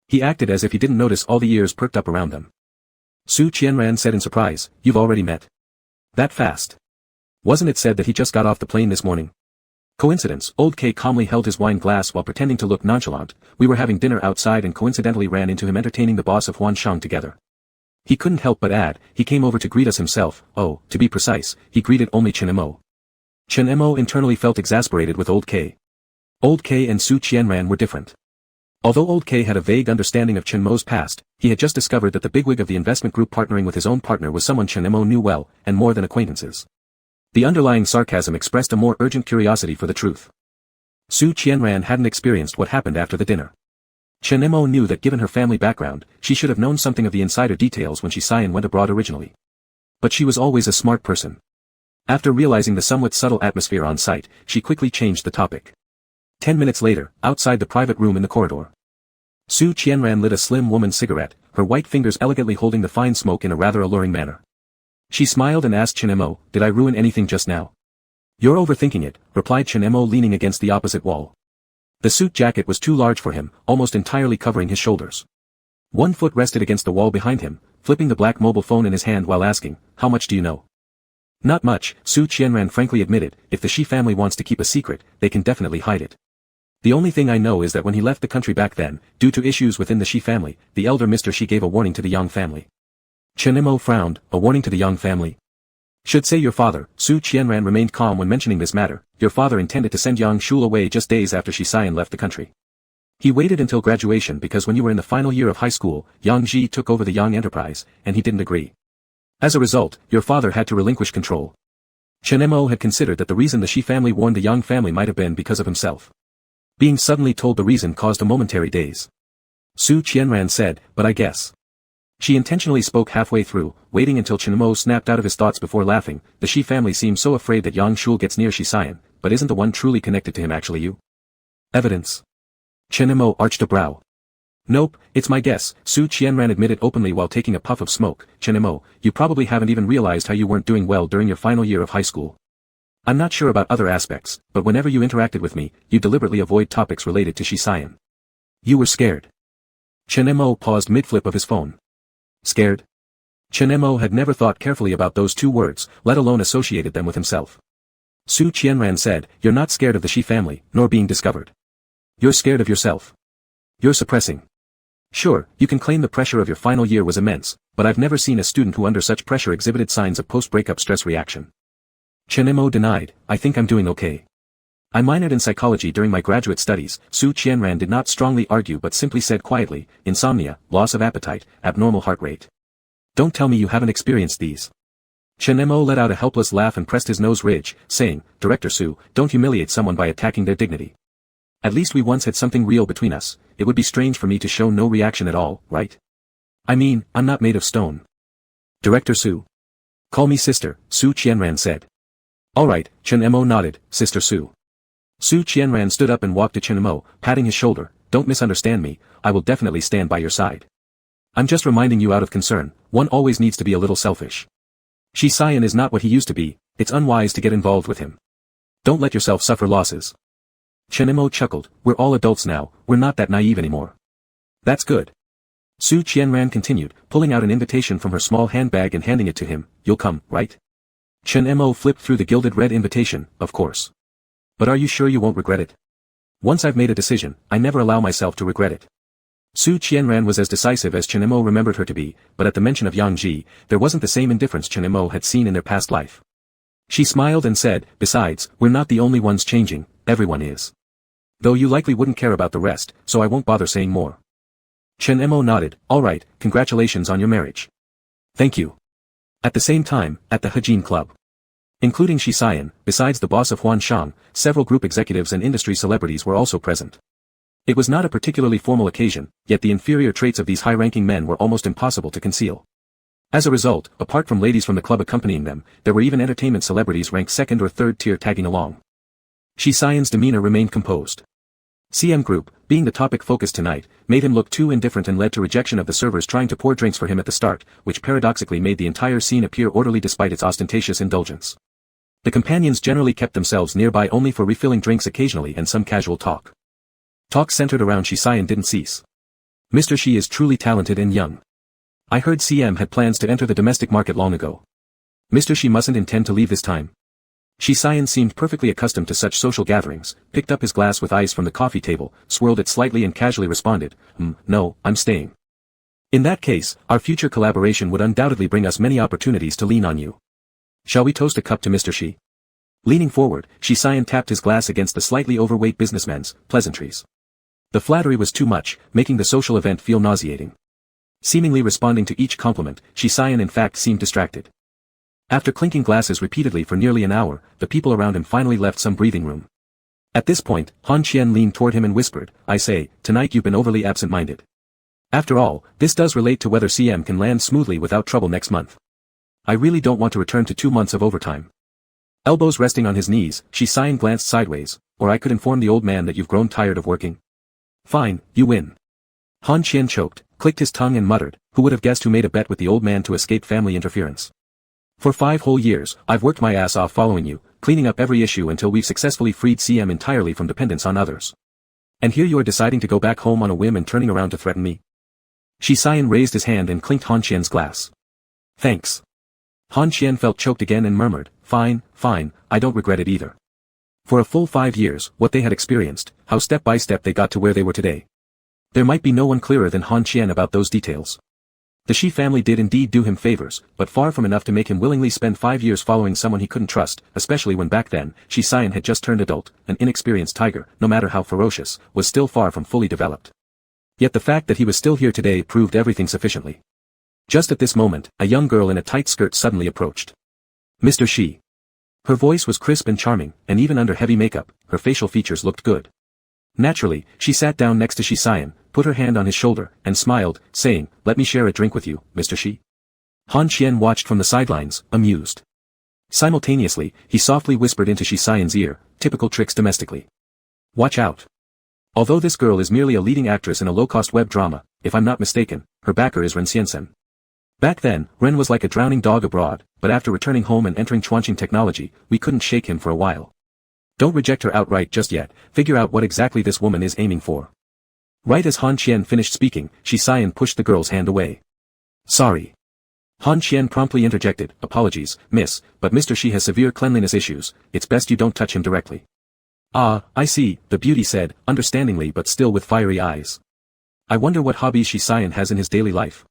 He acted as if he didn't notice all the ears perked up around them. Su Qianran said in surprise, "You've already met? That fast? Wasn't it said that he just got off the plane this morning?" Coincidence. Old K calmly held his wine glass while pretending to look nonchalant. "We were having dinner outside and coincidentally ran into him entertaining the boss of Huanshan together. He couldn't help but add, he came over to greet us himself. Oh, to be precise, he greeted only Chen Mo." Chen Mo internally felt exasperated with Old K. Old K and Su Qianran were different. Although Old K had a vague understanding of Chen Mo's past, he had just discovered that the bigwig of the investment group partnering with his own partner was someone Chen Mo knew well, and more than acquaintances. The underlying sarcasm expressed a more urgent curiosity for the truth. Su Qianran hadn't experienced what happened after the dinner. Chen Mo knew that given her family background, she should have known something of the insider details when Shi Xian went abroad originally. But she was always a smart person. After realizing the somewhat subtle atmosphere on site, she quickly changed the topic. 10 minutes later, outside the private room in the corridor. Su Qianran lit a slim woman's cigarette, her white fingers elegantly holding the fine smoke in a rather alluring manner. She smiled and asked Chen Mo, "Did I ruin anything just now?" "You're overthinking it," replied Chen Mo leaning against the opposite wall. The suit jacket was too large for him, almost entirely covering his shoulders. One foot rested against the wall behind him, flipping the black mobile phone in his hand while asking, "How much do you know?" "Not much," Su Qianran frankly admitted. "If the Shi family wants to keep a secret, they can definitely hide it. The only thing I know is that when he left the country back then, due to issues within the Shi family, the elder Mr. Shi gave a warning to the Yang family." Chen Mo frowned. "A warning to the Yang family?" "Should say your father." Su Qianran remained calm when mentioning this matter. "Your father intended to send Yang Shul away just days after Shi Xian left the country. He waited until graduation because when you were in the final year of high school, Yang Ji took over the Yang enterprise, and he didn't agree. As a result, your father had to relinquish control." Chen Mo had considered that the reason the Shi family warned the Yang family might have been because of himself. Being suddenly told the reason caused a momentary daze. Su Qianran said, "But I guess." She intentionally spoke halfway through, waiting until Chen Mo snapped out of his thoughts before laughing. "The Shi family seems so afraid that Yang Shul gets near Shi Xian, but isn't the one truly connected to him actually you?" "Evidence?" Chen Mo arched a brow. "Nope, it's my guess," Su Qianran admitted openly while taking a puff of smoke. "Chen Mo, you probably haven't even realized how you weren't doing well during your final year of high school. I'm not sure about other aspects, but whenever you interacted with me, you deliberately avoid topics related to Shi Xian. You were scared." Chen Mo paused mid-flip of his phone. Scared? Chen Mo had never thought carefully about those two words, let alone associated them with himself. Su Qianran said, "You're not scared of the Shi family, nor being discovered. You're scared of yourself. You're suppressing. Sure, you can claim the pressure of your final year was immense, but I've never seen a student who under such pressure exhibited signs of post-breakup stress reaction." Chen Mo denied, "I think I'm doing okay. I minored in psychology during my graduate studies." Su Qianran did not strongly argue but simply said quietly, "Insomnia, loss of appetite, abnormal heart rate. Don't tell me you haven't experienced these." Chen Mo let out a helpless laugh and pressed his nose ridge, saying, "Director Su, don't humiliate someone by attacking their dignity. At least we once had something real between us. It would be strange for me to show no reaction at all, right? I mean, I'm not made of stone." "Director Su." "Call me sister," Su Qianran said. "All right," Chen Mo nodded, "Sister Su." Su Qianran stood up and walked to Chen Mo, patting his shoulder. "Don't misunderstand me, I will definitely stand by your side. I'm just reminding you out of concern, one always needs to be a little selfish. Shi Xian is not what he used to be, it's unwise to get involved with him. Don't let yourself suffer losses." Chen Mo chuckled, "We're all adults now, we're not that naive anymore." "That's good." Su Qianran continued, pulling out an invitation from her small handbag and handing it to him. "You'll come, right?" Chen Mo flipped through the gilded red invitation. "Of course. But are you sure you won't regret it?" "Once I've made a decision, I never allow myself to regret it." Su Qianran was as decisive as Chen Mo remembered her to be, but at the mention of Yang Ji, there wasn't the same indifference Chen Mo had seen in their past life. She smiled and said, "Besides, we're not the only ones changing, everyone is. Though you likely wouldn't care about the rest, so I won't bother saying more." Chen Mo nodded, "All right, congratulations on your marriage." "Thank you." At the same time, at the Hejin Club. Including Shi Xian, besides the boss of Huanshang, several group executives and industry celebrities were also present. It was not a particularly formal occasion, yet the inferior traits of these high-ranking men were almost impossible to conceal. As a result, apart from ladies from the club accompanying them, there were even entertainment celebrities ranked second or third tier tagging along. Shi Xian's demeanor remained composed. CM Group, being the topic focused tonight, made him look too indifferent and led to rejection of the servers trying to pour drinks for him at the start, which paradoxically made the entire scene appear orderly despite its ostentatious indulgence. The companions generally kept themselves nearby only for refilling drinks occasionally and some casual talk. Talk centered around Shi Xian didn't cease. "Mr. Shi is truly talented and young. I heard CM had plans to enter the domestic market long ago. Mr. Shi mustn't intend to leave this time." Shi Xian seemed perfectly accustomed to such social gatherings, picked up his glass with ice from the coffee table, swirled it slightly and casually responded, "No, I'm staying. In that case, our future collaboration would undoubtedly bring us many opportunities to lean on you. Shall we toast a cup to Mr. Shi?" Leaning forward, Shi Xian tapped his glass against the slightly overweight businessman's pleasantries. The flattery was too much, making the social event feel nauseating. Seemingly responding to each compliment, Shi Xian in fact seemed distracted. After clinking glasses repeatedly for nearly an hour, the people around him finally left some breathing room. At this point, Han Qian leaned toward him and whispered, "I say, tonight you've been overly absent-minded. After all, this does relate to whether CM can land smoothly without trouble next month. I really don't want to return to 2 months of overtime." Elbows resting on his knees, Shi Xian glanced sideways, or I could inform the old man that you've grown tired of working. Fine, you win. Han Qian choked, clicked his tongue and muttered, who would have guessed who made a bet with the old man to escape family interference. For 5 whole years, I've worked my ass off following you, cleaning up every issue until we've successfully freed CM entirely from dependence on others. And here you are deciding to go back home on a whim and turning around to threaten me. Shi Xian raised his hand and clinked Han Qian's glass. Thanks. Han Qian felt choked again and murmured, fine, I don't regret it either. For a full 5 years, what they had experienced, how step by step they got to where they were today. There might be no one clearer than Han Qian about those details. The Shi family did indeed do him favors, but far from enough to make him willingly spend 5 years following someone he couldn't trust, especially when back then, Shi Xian had just turned adult, an inexperienced tiger, no matter how ferocious, was still far from fully developed. Yet the fact that he was still here today proved everything sufficiently. Just at this moment, a young girl in a tight skirt suddenly approached. Mr. Shi. Her voice was crisp and charming, and even under heavy makeup, her facial features looked good. Naturally, she sat down next to Shi Xian, put her hand on his shoulder, and smiled, saying, let me share a drink with you, Mr. Shi. Han Qian watched from the sidelines, amused. Simultaneously, he softly whispered into Shi Xian's ear, typical tricks domestically. Watch out. Although this girl is merely a leading actress in a low-cost web drama, if I'm not mistaken, her backer is Ren Xiansen. Back then, Ren was like a drowning dog abroad, but after returning home and entering Chuanqing technology, we couldn't shake him for a while. Don't reject her outright just yet, figure out what exactly this woman is aiming for. Right as Han Qian finished speaking, Shi Xian pushed the girl's hand away. Sorry. Han Qian promptly interjected, apologies, miss, but Mr. Shi has severe cleanliness issues, it's best you don't touch him directly. Ah, I see, the beauty said, understandingly but still with fiery eyes. I wonder what hobbies Shi Xian has in his daily life.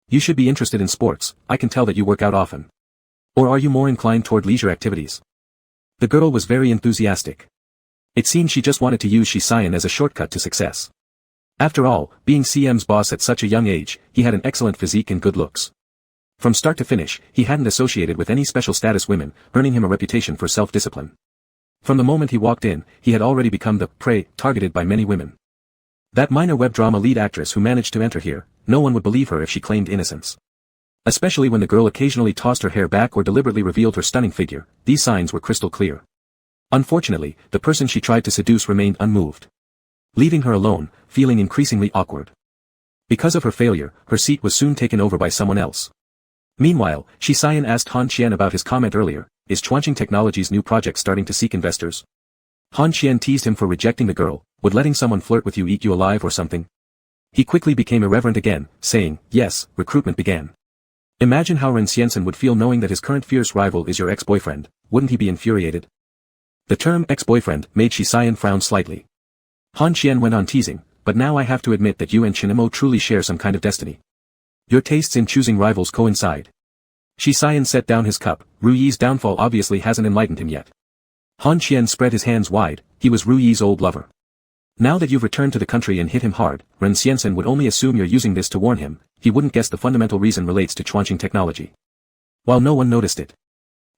You should be interested in sports, I can tell that you work out often. Or are you more inclined toward leisure activities? The girl was very enthusiastic. It seemed she just wanted to use Shi Xian as a shortcut to success. After all, being CM's boss at such a young age, he had an excellent physique and good looks. From start to finish, he hadn't associated with any special status women, earning him a reputation for self-discipline. From the moment he walked in, he had already become the prey targeted by many women. That minor web drama lead actress who managed to enter here, no one would believe her if she claimed innocence. Especially when the girl occasionally tossed her hair back or deliberately revealed her stunning figure, these signs were crystal clear. Unfortunately, the person she tried to seduce remained unmoved. Leaving her alone, feeling increasingly awkward. Because of her failure, her seat was soon taken over by someone else. Meanwhile, Shi Xian asked Han Qian about his comment earlier, is Chuanqing Technology's new project starting to seek investors? Han Qian teased him for rejecting the girl, would letting someone flirt with you eat you alive or something? He quickly became irreverent again, saying, yes, recruitment began. Imagine how Ren Xiansen would feel knowing that his current fierce rival is your ex-boyfriend, wouldn't he be infuriated? The term ex-boyfriend made Shi Xian frown slightly. Han Qian went on teasing, but now I have to admit that you and Chinemo truly share some kind of destiny. Your tastes in choosing rivals coincide. Shi Xian set down his cup, Ru Yi's downfall obviously hasn't enlightened him yet. Han Qian spread his hands wide, he was Ru Yi's old lover. Now that you've returned to the country and hit him hard, Ren Xiansen would only assume you're using this to warn him, he wouldn't guess the fundamental reason relates to Chuanqing Technology. While no one noticed it.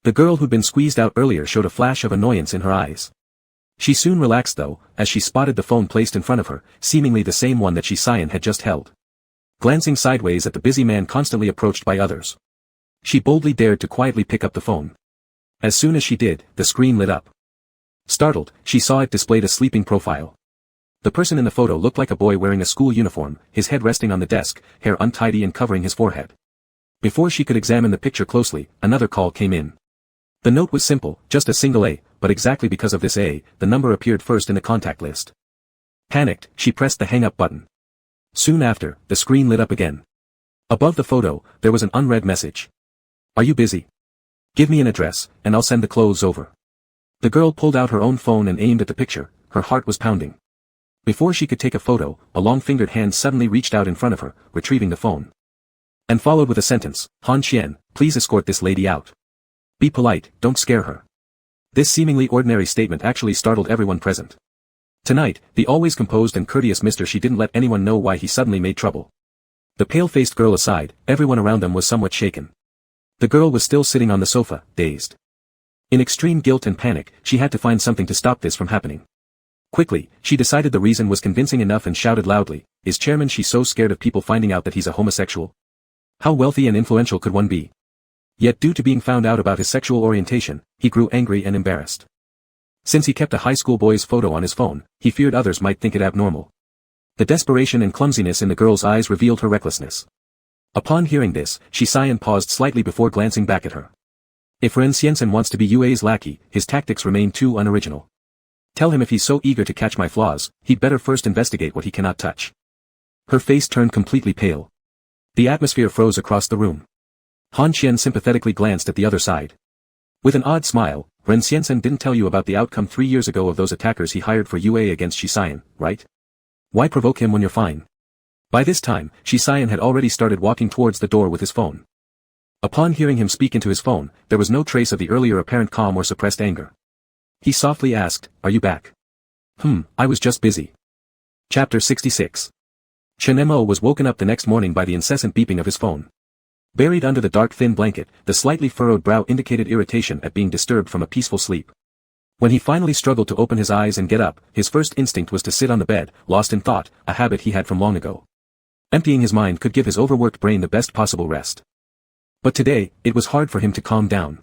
The girl who'd been squeezed out earlier showed a flash of annoyance in her eyes. She soon relaxed though, as she spotted the phone placed in front of her, seemingly the same one that Shi Xian had just held. Glancing sideways at the busy man constantly approached by others. She boldly dared to quietly pick up the phone. As soon as she did, the screen lit up. Startled, she saw it displayed a sleeping profile. The person in the photo looked like a boy wearing a school uniform, his head resting on the desk, hair untidy and covering his forehead. Before she could examine the picture closely, another call came in. The note was simple, just a single A, but exactly because of this A, the number appeared first in the contact list. Panicked, she pressed the hang-up button. Soon after, the screen lit up again. Above the photo, there was an unread message. Are you busy? Give me an address, and I'll send the clothes over. The girl pulled out her own phone and aimed at the picture, her heart was pounding. Before she could take a photo, a long-fingered hand suddenly reached out in front of her, retrieving the phone. And followed with a sentence, Han Qian, please escort this lady out. Be polite, don't scare her. This seemingly ordinary statement actually startled everyone present. Tonight, the always composed and courteous Mr. Shi didn't let anyone know why he suddenly made trouble. The pale-faced girl aside, everyone around them was somewhat shaken. The girl was still sitting on the sofa, dazed. In extreme guilt and panic, she had to find something to stop this from happening. Quickly, she decided the reason was convincing enough and shouted loudly, is Chairman Shi so scared of people finding out that he's a homosexual? How wealthy and influential could one be? Yet due to being found out about his sexual orientation, he grew angry and embarrassed. Since he kept a high school boy's photo on his phone, he feared others might think it abnormal. The desperation and clumsiness in the girl's eyes revealed her recklessness. Upon hearing this, Shisayan paused slightly before glancing back at her. If Ren Xiansen wants to be Yue's lackey, his tactics remain too unoriginal. Tell him if he's so eager to catch my flaws, he'd better first investigate what he cannot touch. Her face turned completely pale. The atmosphere froze across the room. Han Qian sympathetically glanced at the other side. With an odd smile, Ren Xiansen didn't tell you about the outcome 3 years ago of those attackers he hired for Yue against Shisayan, right? Why provoke him when you're fine? By this time, Shisayan had already started walking towards the door with his phone. Upon hearing him speak into his phone, there was no trace of the earlier apparent calm or suppressed anger. He softly asked, "Are you back?" I was just busy." Chapter 66. Chen Mo was woken up the next morning by the incessant beeping of his phone. Buried under the dark thin blanket, the slightly furrowed brow indicated irritation at being disturbed from a peaceful sleep. When he finally struggled to open his eyes and get up, his first instinct was to sit on the bed, lost in thought, a habit he had from long ago. Emptying his mind could give his overworked brain the best possible rest. But today, it was hard for him to calm down.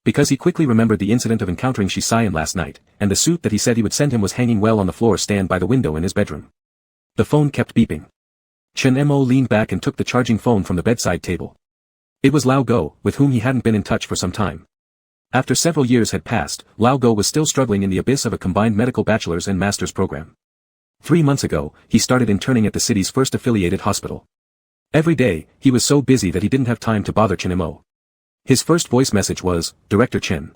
Because he quickly remembered the incident of encountering Shisayan last night, and the suit that he said he would send him was hanging well on the floor stand by the window in his bedroom. The phone kept beeping. Chen Mo leaned back and took the charging phone from the bedside table. It was Lao Go, with whom he hadn't been in touch for some time. After several years had passed, Lao Go was still struggling in the abyss of a combined medical bachelor's and master's program. 3 months ago, he started interning at the city's first affiliated hospital. Every day, he was so busy that he didn't have time to bother Chen Mo. His first voice message was, "Director Chen.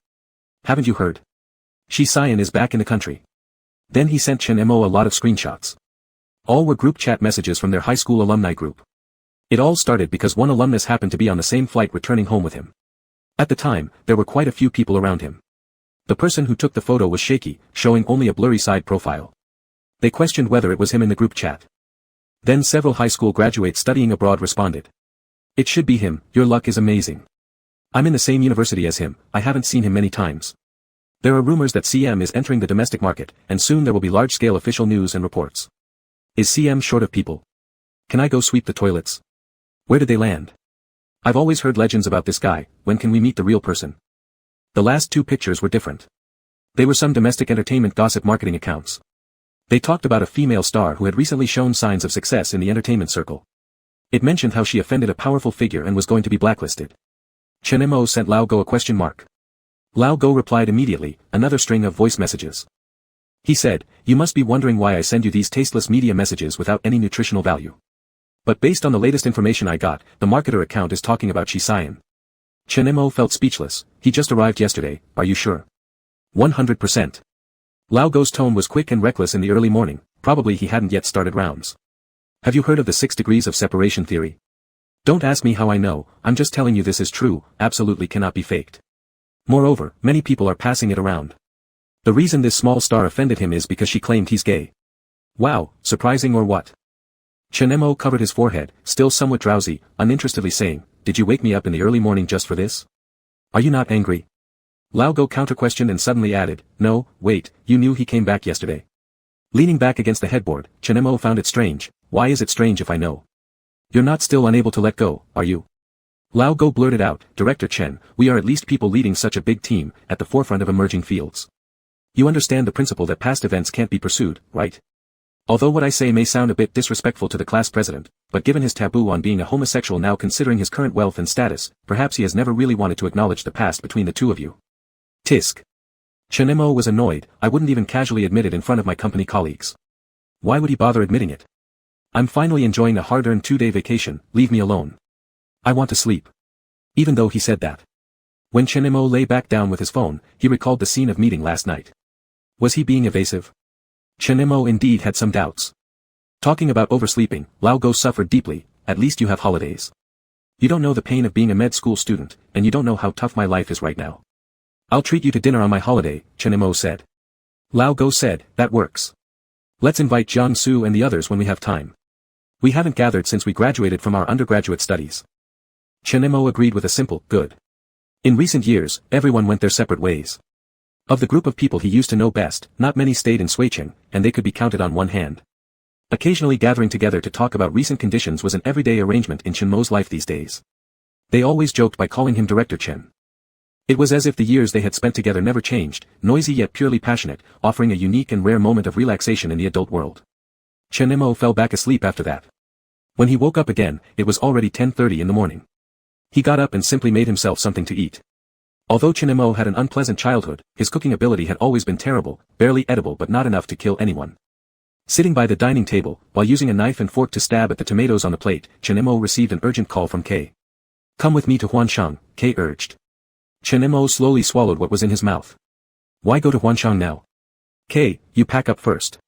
Haven't you heard? Shisayan is back in the country." Then he sent Chen Mo a lot of screenshots. All were group chat messages from their high school alumni group. It all started because one alumnus happened to be on the same flight returning home with him. At the time, there were quite a few people around him. The person who took the photo was shaky, showing only a blurry side profile. They questioned whether it was him in the group chat. Then several high school graduates studying abroad responded. "It should be him, your luck is amazing. I'm in the same university as him, I haven't seen him many times. There are rumors that CM is entering the domestic market, and soon there will be large-scale official news and reports. Is CM short of people? Can I go sweep the toilets? Where did they land? I've always heard legends about this guy, when can we meet the real person?" The last 2 pictures were different. They were some domestic entertainment gossip marketing accounts. They talked about a female star who had recently shown signs of success in the entertainment circle. It mentioned how she offended a powerful figure and was going to be blacklisted. Chen Mo sent Lao Go a question mark. Lao Go replied immediately, another string of voice messages. He said, "You must be wondering why I send you these tasteless media messages without any nutritional value. But based on the latest information I got, the marketer account is talking about Shisayan." Chen Mo felt speechless. He just arrived yesterday, are you sure? 100%. Lao Go's tone was quick and reckless in the early morning, probably he hadn't yet started rounds. Have you heard of the 6 degrees of separation theory? Don't ask me how I know, I'm just telling you this is true, absolutely cannot be faked. Moreover, many people are passing it around. The reason this small star offended him is because she claimed he's gay. Wow, surprising or what? Chen Mo covered his forehead, still somewhat drowsy, uninterestedly saying, "Did you wake me up in the early morning just for this? Are you not angry?" Lao Go counter-questioned and suddenly added, "No, wait, you knew he came back yesterday." Leaning back against the headboard, Chen Mo found it strange. Why is it strange if I know? You're not still unable to let go, are you? Lao Go blurted out, "Director Chen, we are at least people leading such a big team, at the forefront of emerging fields. You understand the principle that past events can't be pursued, right? Although what I say may sound a bit disrespectful to the class president, but given his taboo on being a homosexual now considering his current wealth and status, perhaps he has never really wanted to acknowledge the past between the two of you." Tisk. Chen Mo was annoyed, I wouldn't even casually admit it in front of my company colleagues. Why would he bother admitting it? I'm finally enjoying a hard-earned 2-day vacation, leave me alone. I want to sleep. Even though he said that. When Chen Mo lay back down with his phone, he recalled the scene of meeting last night. Was he being evasive? Chen Mo indeed had some doubts. Talking about oversleeping, Lao Go suffered deeply, at least you have holidays. You don't know the pain of being a med school student, and you don't know how tough my life is right now. I'll treat you to dinner on my holiday, Chen Mo said. Lao Go said, that works. Let's invite Jiang Su and the others when we have time. We haven't gathered since we graduated from our undergraduate studies. Chen Mo agreed with a simple, good. In recent years, everyone went their separate ways. Of the group of people he used to know best, not many stayed in Suicheng, and they could be counted on one hand. Occasionally gathering together to talk about recent conditions was an everyday arrangement in Chen Mo's life these days. They always joked by calling him Director Chen. It was as if the years they had spent together never changed, noisy yet purely passionate, offering a unique and rare moment of relaxation in the adult world. Chen Mo fell back asleep after that. When he woke up again, it was already 10:30 in the morning. He got up and simply made himself something to eat. Although Chen Mo had an unpleasant childhood, his cooking ability had always been terrible, barely edible but not enough to kill anyone. Sitting by the dining table, while using a knife and fork to stab at the tomatoes on the plate, Chen Mo received an urgent call from Kay. "Come with me to Huanshang," Kay urged. Chen Mo slowly swallowed what was in his mouth. "Why go to Huanshang now?" "Kay, you pack up first.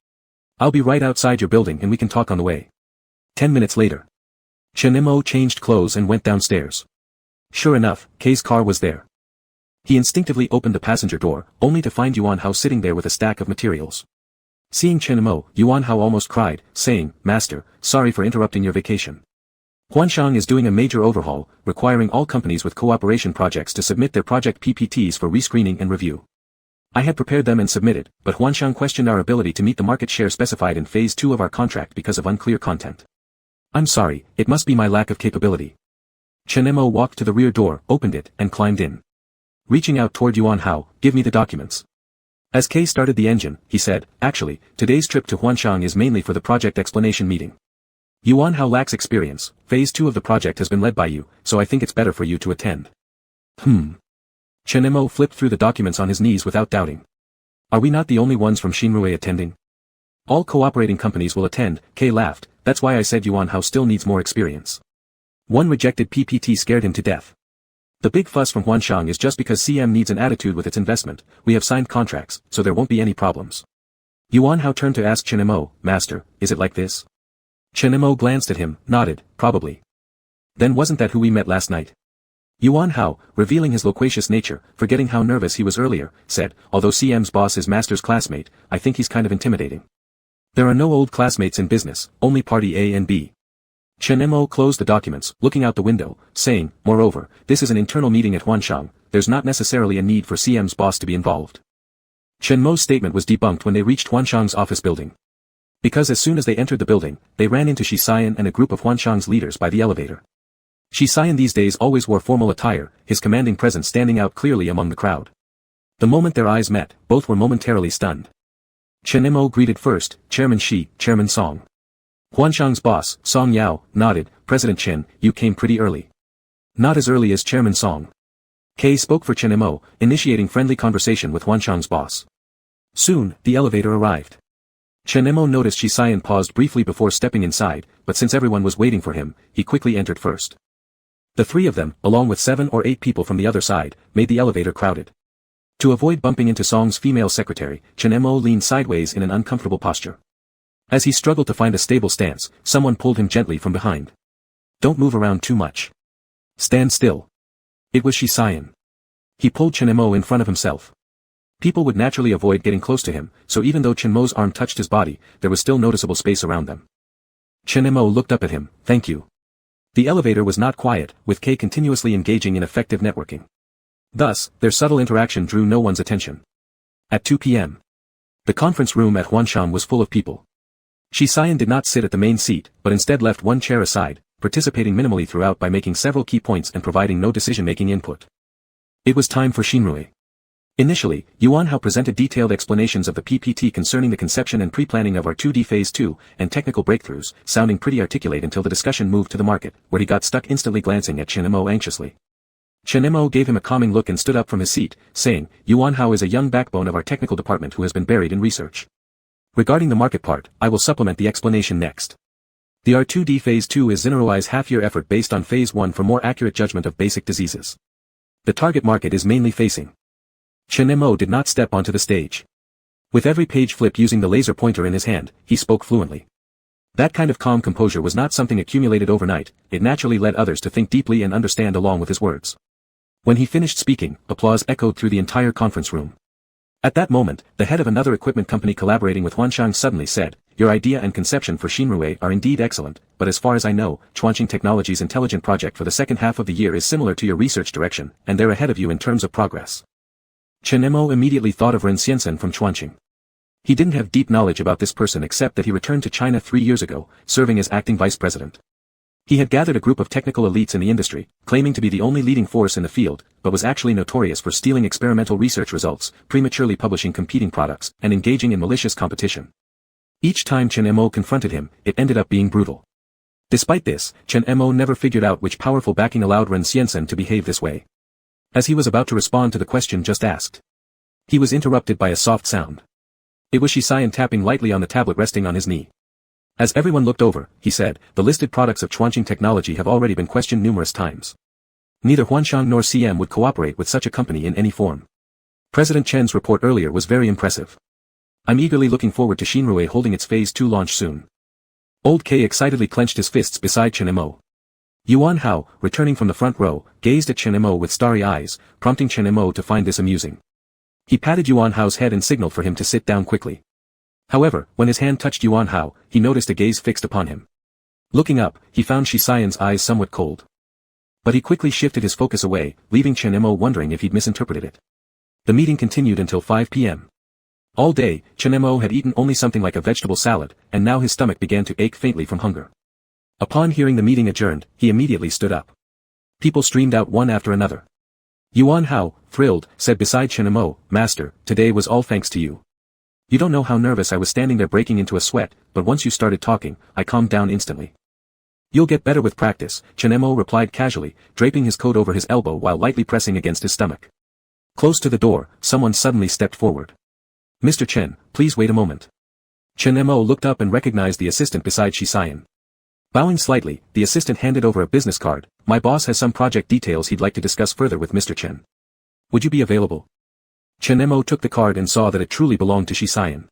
I'll be right outside your building and we can talk on the way." 10 minutes later. Chen Mo changed clothes and went downstairs. Sure enough, Kay's car was there. He instinctively opened the passenger door, only to find Yuan Hao sitting there with a stack of materials. Seeing Chen Mo, Yuan Hao almost cried, saying, "Master, sorry for interrupting your vacation. Huanshang is doing a major overhaul, requiring all companies with cooperation projects to submit their project PPTs for rescreening and review. I had prepared them and submitted, but Huanshang questioned our ability to meet the market share specified in Phase 2 of our contract because of unclear content. I'm sorry, it must be my lack of capability." Chen Mo walked to the rear door, opened it, and climbed in. Reaching out toward Yuan Hao, "Give me the documents." As Kay started the engine, he said, "Actually, today's trip to Huanshang is mainly for the project explanation meeting. Yuan Hao lacks experience, Phase 2 of the project has been led by you, so I think it's better for you to attend." Chen Mo flipped through the documents on his knees without doubting. "Are we not the only ones from Xinrui attending?" "All cooperating companies will attend," Kay laughed, "that's why I said Yuan Hao still needs more experience. One rejected PPT scared him to death. The big fuss from Huanshang is just because CM needs an attitude with its investment, we have signed contracts, so there won't be any problems." Yuan Hao turned to ask Chen Mo, "Master, is it like this?" Chen Mo glanced at him, nodded, "Probably. Then wasn't that who we met last night?" Yuan Hao, revealing his loquacious nature, forgetting how nervous he was earlier, said, "Although CM's boss is Master's classmate, I think he's kind of intimidating. There are no old classmates in business, only party A and B." Chen Mo closed the documents, looking out the window, saying, "Moreover, this is an internal meeting at Huanshang, there's not necessarily a need for CM's boss to be involved." Chen Mo's statement was debunked when they reached Huanshang's office building. Because as soon as they entered the building, they ran into Shi Xian and a group of Huanshang's leaders by the elevator. Shi Xian these days always wore formal attire, his commanding presence standing out clearly among the crowd. The moment their eyes met, both were momentarily stunned. Chen Mo greeted first, "Chairman Shi, Chairman Song." Huanshang's boss, Song Yao, nodded, "President Chen, you came pretty early." "Not as early as Chairman Song." Kay spoke for Chen Mo, initiating friendly conversation with Huanshang's boss. Soon, the elevator arrived. Chen Mo noticed Shi Xian paused briefly before stepping inside, but since everyone was waiting for him, he quickly entered first. The three of them, along with 7 or 8 people from the other side, made the elevator crowded. To avoid bumping into Song's female secretary, Chen Mo leaned sideways in an uncomfortable posture. As he struggled to find a stable stance, someone pulled him gently from behind. "Don't move around too much. Stand still." It was Shi Xian. He pulled Chen Mo in front of himself. People would naturally avoid getting close to him, so even though Chen Mo's arm touched his body, there was still noticeable space around them. Chen Mo looked up at him, "Thank you." The elevator was not quiet, with Kay continuously engaging in effective networking. Thus, their subtle interaction drew no one's attention. At 2 p.m. The conference room at Huanshang was full of people. Shi Xian did not sit at the main seat, but instead left one chair aside, participating minimally throughout by making several key points and providing no decision-making input. It was time for Xinrui. Initially, Yuan Hao presented detailed explanations of the PPT concerning the conception and pre-planning of our 2D Phase 2, and technical breakthroughs, sounding pretty articulate until the discussion moved to the market, where he got stuck instantly glancing at Chen Mo anxiously. Chen Mo gave him a calming look and stood up from his seat, saying, "Yuan Hao is a young backbone of our technical department who has been buried in research. Regarding the market part, I will supplement the explanation next. The R2D Phase 2 is Xinrui's half-year effort based on Phase 1 for more accurate judgment of basic diseases. The target market is mainly facing." Chen Mo did not step onto the stage. With every page flip using the laser pointer in his hand, he spoke fluently. That kind of calm composure was not something accumulated overnight, it naturally led others to think deeply and understand along with his words. When he finished speaking, applause echoed through the entire conference room. At that moment, the head of another equipment company collaborating with Huanshang suddenly said, "Your idea and conception for Xinrui are indeed excellent, but as far as I know, Chuanqing Technology's intelligent project for the second half of the year is similar to your research direction, and they're ahead of you in terms of progress." Chen Mo immediately thought of Ren Xiansen from Chuanqing. He didn't have deep knowledge about this person except that he returned to China 3 years ago, serving as acting vice president. He had gathered a group of technical elites in the industry, claiming to be the only leading force in the field, but was actually notorious for stealing experimental research results, prematurely publishing competing products, and engaging in malicious competition. Each time Chen Mo confronted him, it ended up being brutal. Despite this, Chen Mo never figured out which powerful backing allowed Ren Xiansen to behave this way. As he was about to respond to the question just asked, he was interrupted by a soft sound. It was Shisayan tapping lightly on the tablet resting on his knee. As everyone looked over, he said, the listed products of Chuanqing Technology have already been questioned numerous times. Neither Huanshan nor CM would cooperate with such a company in any form. President Chen's report earlier was very impressive. I'm eagerly looking forward to Xinrui holding its Phase 2 launch soon. Old K excitedly clenched his fists beside Chen Mo. Yuan Hao, returning from the front row, gazed at Chen Mo with starry eyes, prompting Chen Mo to find this amusing. He patted Yuan Hao's head and signaled for him to sit down quickly. However, when his hand touched Yuan Hao, he noticed a gaze fixed upon him. Looking up, he found Shisayan's eyes somewhat cold. But he quickly shifted his focus away, leaving Chen Mo wondering if he'd misinterpreted it. The meeting continued until 5 p.m. All day, Chen Mo had eaten only something like a vegetable salad, and now his stomach began to ache faintly from hunger. Upon hearing the meeting adjourned, he immediately stood up. People streamed out one after another. Yuan Hao, thrilled, said beside Chen Mo, Master, today was all thanks to you. You don't know how nervous I was standing there breaking into a sweat, but once you started talking, I calmed down instantly. You'll get better with practice, Chen Mo replied casually, draping his coat over his elbow while lightly pressing against his stomach. Close to the door, someone suddenly stepped forward. Mr. Chen, please wait a moment. Chen Mo looked up and recognized the assistant beside Shisayan. Bowing slightly, the assistant handed over a business card. My boss has some project details he'd like to discuss further with Mr. Chen. Would you be available? Chen Mo took the card and saw that it truly belonged to Shisayan.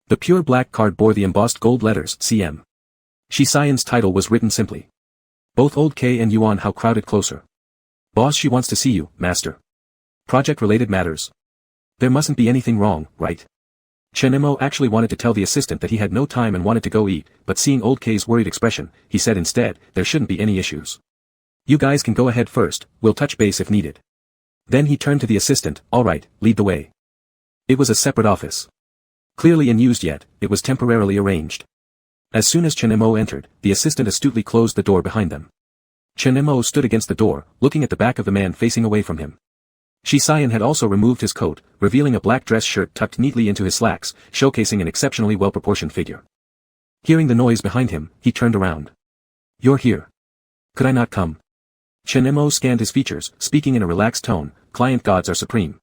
The pure black card bore the embossed gold letters, CM. Shisayan's title was written simply. Both Old K and Yuan Hao crowded closer. Boss, she wants to see you, master. Project-related matters. There mustn't be anything wrong, right? Chen Mo actually wanted to tell the assistant that he had no time and wanted to go eat, but seeing Old K's worried expression, he said instead, there shouldn't be any issues. You guys can go ahead first, we'll touch base if needed. Then he turned to the assistant, alright, lead the way. It was a separate office. Clearly unused yet, it was temporarily arranged. As soon as Chen Mo entered, the assistant astutely closed the door behind them. Chen Mo stood against the door, looking at the back of the man facing away from him. Shisayan had also removed his coat, revealing a black dress shirt tucked neatly into his slacks, showcasing an exceptionally well-proportioned figure. Hearing the noise behind him, he turned around. You're here. Could I not come? Chen Mo scanned his features, speaking in a relaxed tone, client gods are supreme.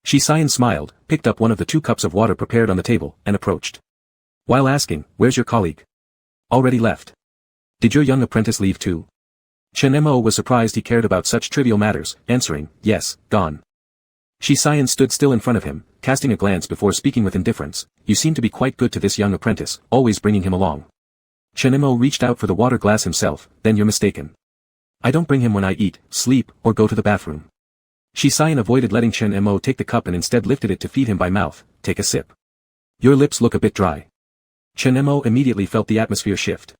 Shisayan smiled, picked up one of the 2 cups of water prepared on the table, and approached. While asking, where's your colleague? Already left. Did your young apprentice leave too? Chen Mo was surprised he cared about such trivial matters, answering, yes, gone. Shisayan stood still in front of him, casting a glance before speaking with indifference, you seem to be quite good to this young apprentice, always bringing him along. Chen Mo reached out for the water glass himself, then you're mistaken. I don't bring him when I eat, sleep, or go to the bathroom. Shisayan avoided letting Chen Mo take the cup and instead lifted it to feed him by mouth, take a sip. Your lips look a bit dry. Chen Mo immediately felt the atmosphere shift.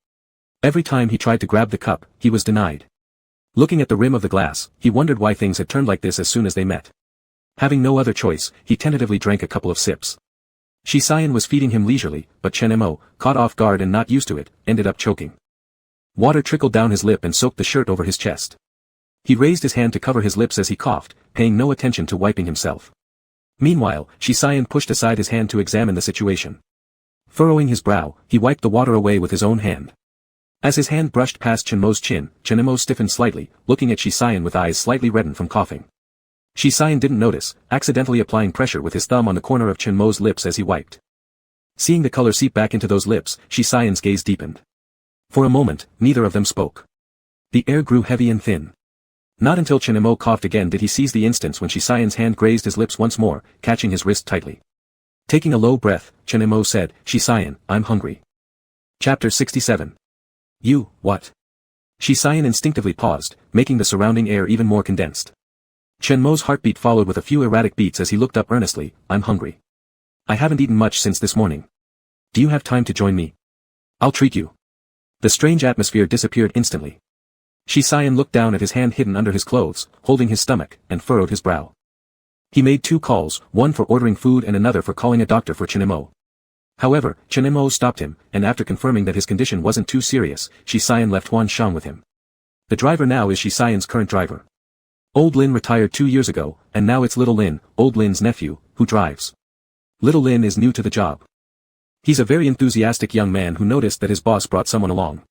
Every time he tried to grab the cup, he was denied. Looking at the rim of the glass, he wondered why things had turned like this as soon as they met. Having no other choice, he tentatively drank a couple of sips. Shisayan was feeding him leisurely, but Chen Mo, caught off guard and not used to it, ended up choking. Water trickled down his lip and soaked the shirt over his chest. He raised his hand to cover his lips as he coughed, paying no attention to wiping himself. Meanwhile, Shisayan pushed aside his hand to examine the situation. Furrowing his brow, he wiped the water away with his own hand. As his hand brushed past Chen Mo's chin, Chen Mo stiffened slightly, looking at Shisayan with eyes slightly reddened from coughing. Shisayan didn't notice, accidentally applying pressure with his thumb on the corner of Chen Mo's lips as he wiped. Seeing the color seep back into those lips, Shisayan's gaze deepened. For a moment, neither of them spoke. The air grew heavy and thin. Not until Chen Mo coughed again did he seize the instance when Shisayan's hand grazed his lips once more, catching his wrist tightly. Taking a low breath, Chen Mo said, Shisayan, I'm hungry. Chapter 67. You, what? Shisayan instinctively paused, making the surrounding air even more condensed. Chen Mo's heartbeat followed with a few erratic beats as he looked up earnestly, I'm hungry. I haven't eaten much since this morning. Do you have time to join me? I'll treat you. The strange atmosphere disappeared instantly. Shisayan looked down at his hand hidden under his clothes, holding his stomach, and furrowed his brow. He made 2 calls, one for ordering food and another for calling a doctor for Chen Mo. However, Chen Mo stopped him, and after confirming that his condition wasn't too serious, Shi Xian left Huan Shang with him. The driver now is Shi Xian's current driver. Old Lin retired 2 years ago, and now it's Little Lin, Old Lin's nephew, who drives. Little Lin is new to the job. He's a very enthusiastic young man who noticed that his boss brought someone along.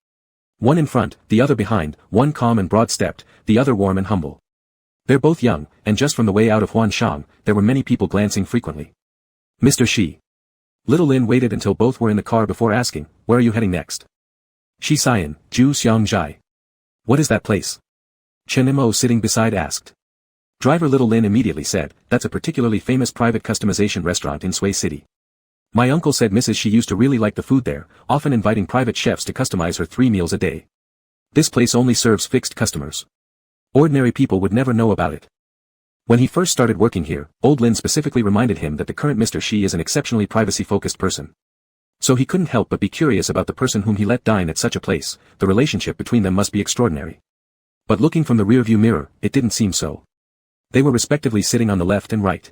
One in front, the other behind, one calm and broad-stepped, the other warm and humble. They're both young, and just from the way out of Huan Shang, there were many people glancing frequently. Mr. Shi. Little Lin waited until both were in the car before asking, where are you heading next? Shi Xian, Zhu Xiangjai. What is that place? Chen Mo sitting beside asked. Driver Little Lin immediately said, that's a particularly famous private customization restaurant in Sui City. My uncle said Mrs. Shi used to really like the food there, often inviting private chefs to customize her 3 meals a day. This place only serves fixed customers. Ordinary people would never know about it. When he first started working here, Old Lin specifically reminded him that the current Mr. Shi is an exceptionally privacy-focused person. So he couldn't help but be curious about the person whom he let dine at such a place. The relationship between them must be extraordinary. But looking from the rearview mirror, it didn't seem so. They were respectively sitting on the left and right.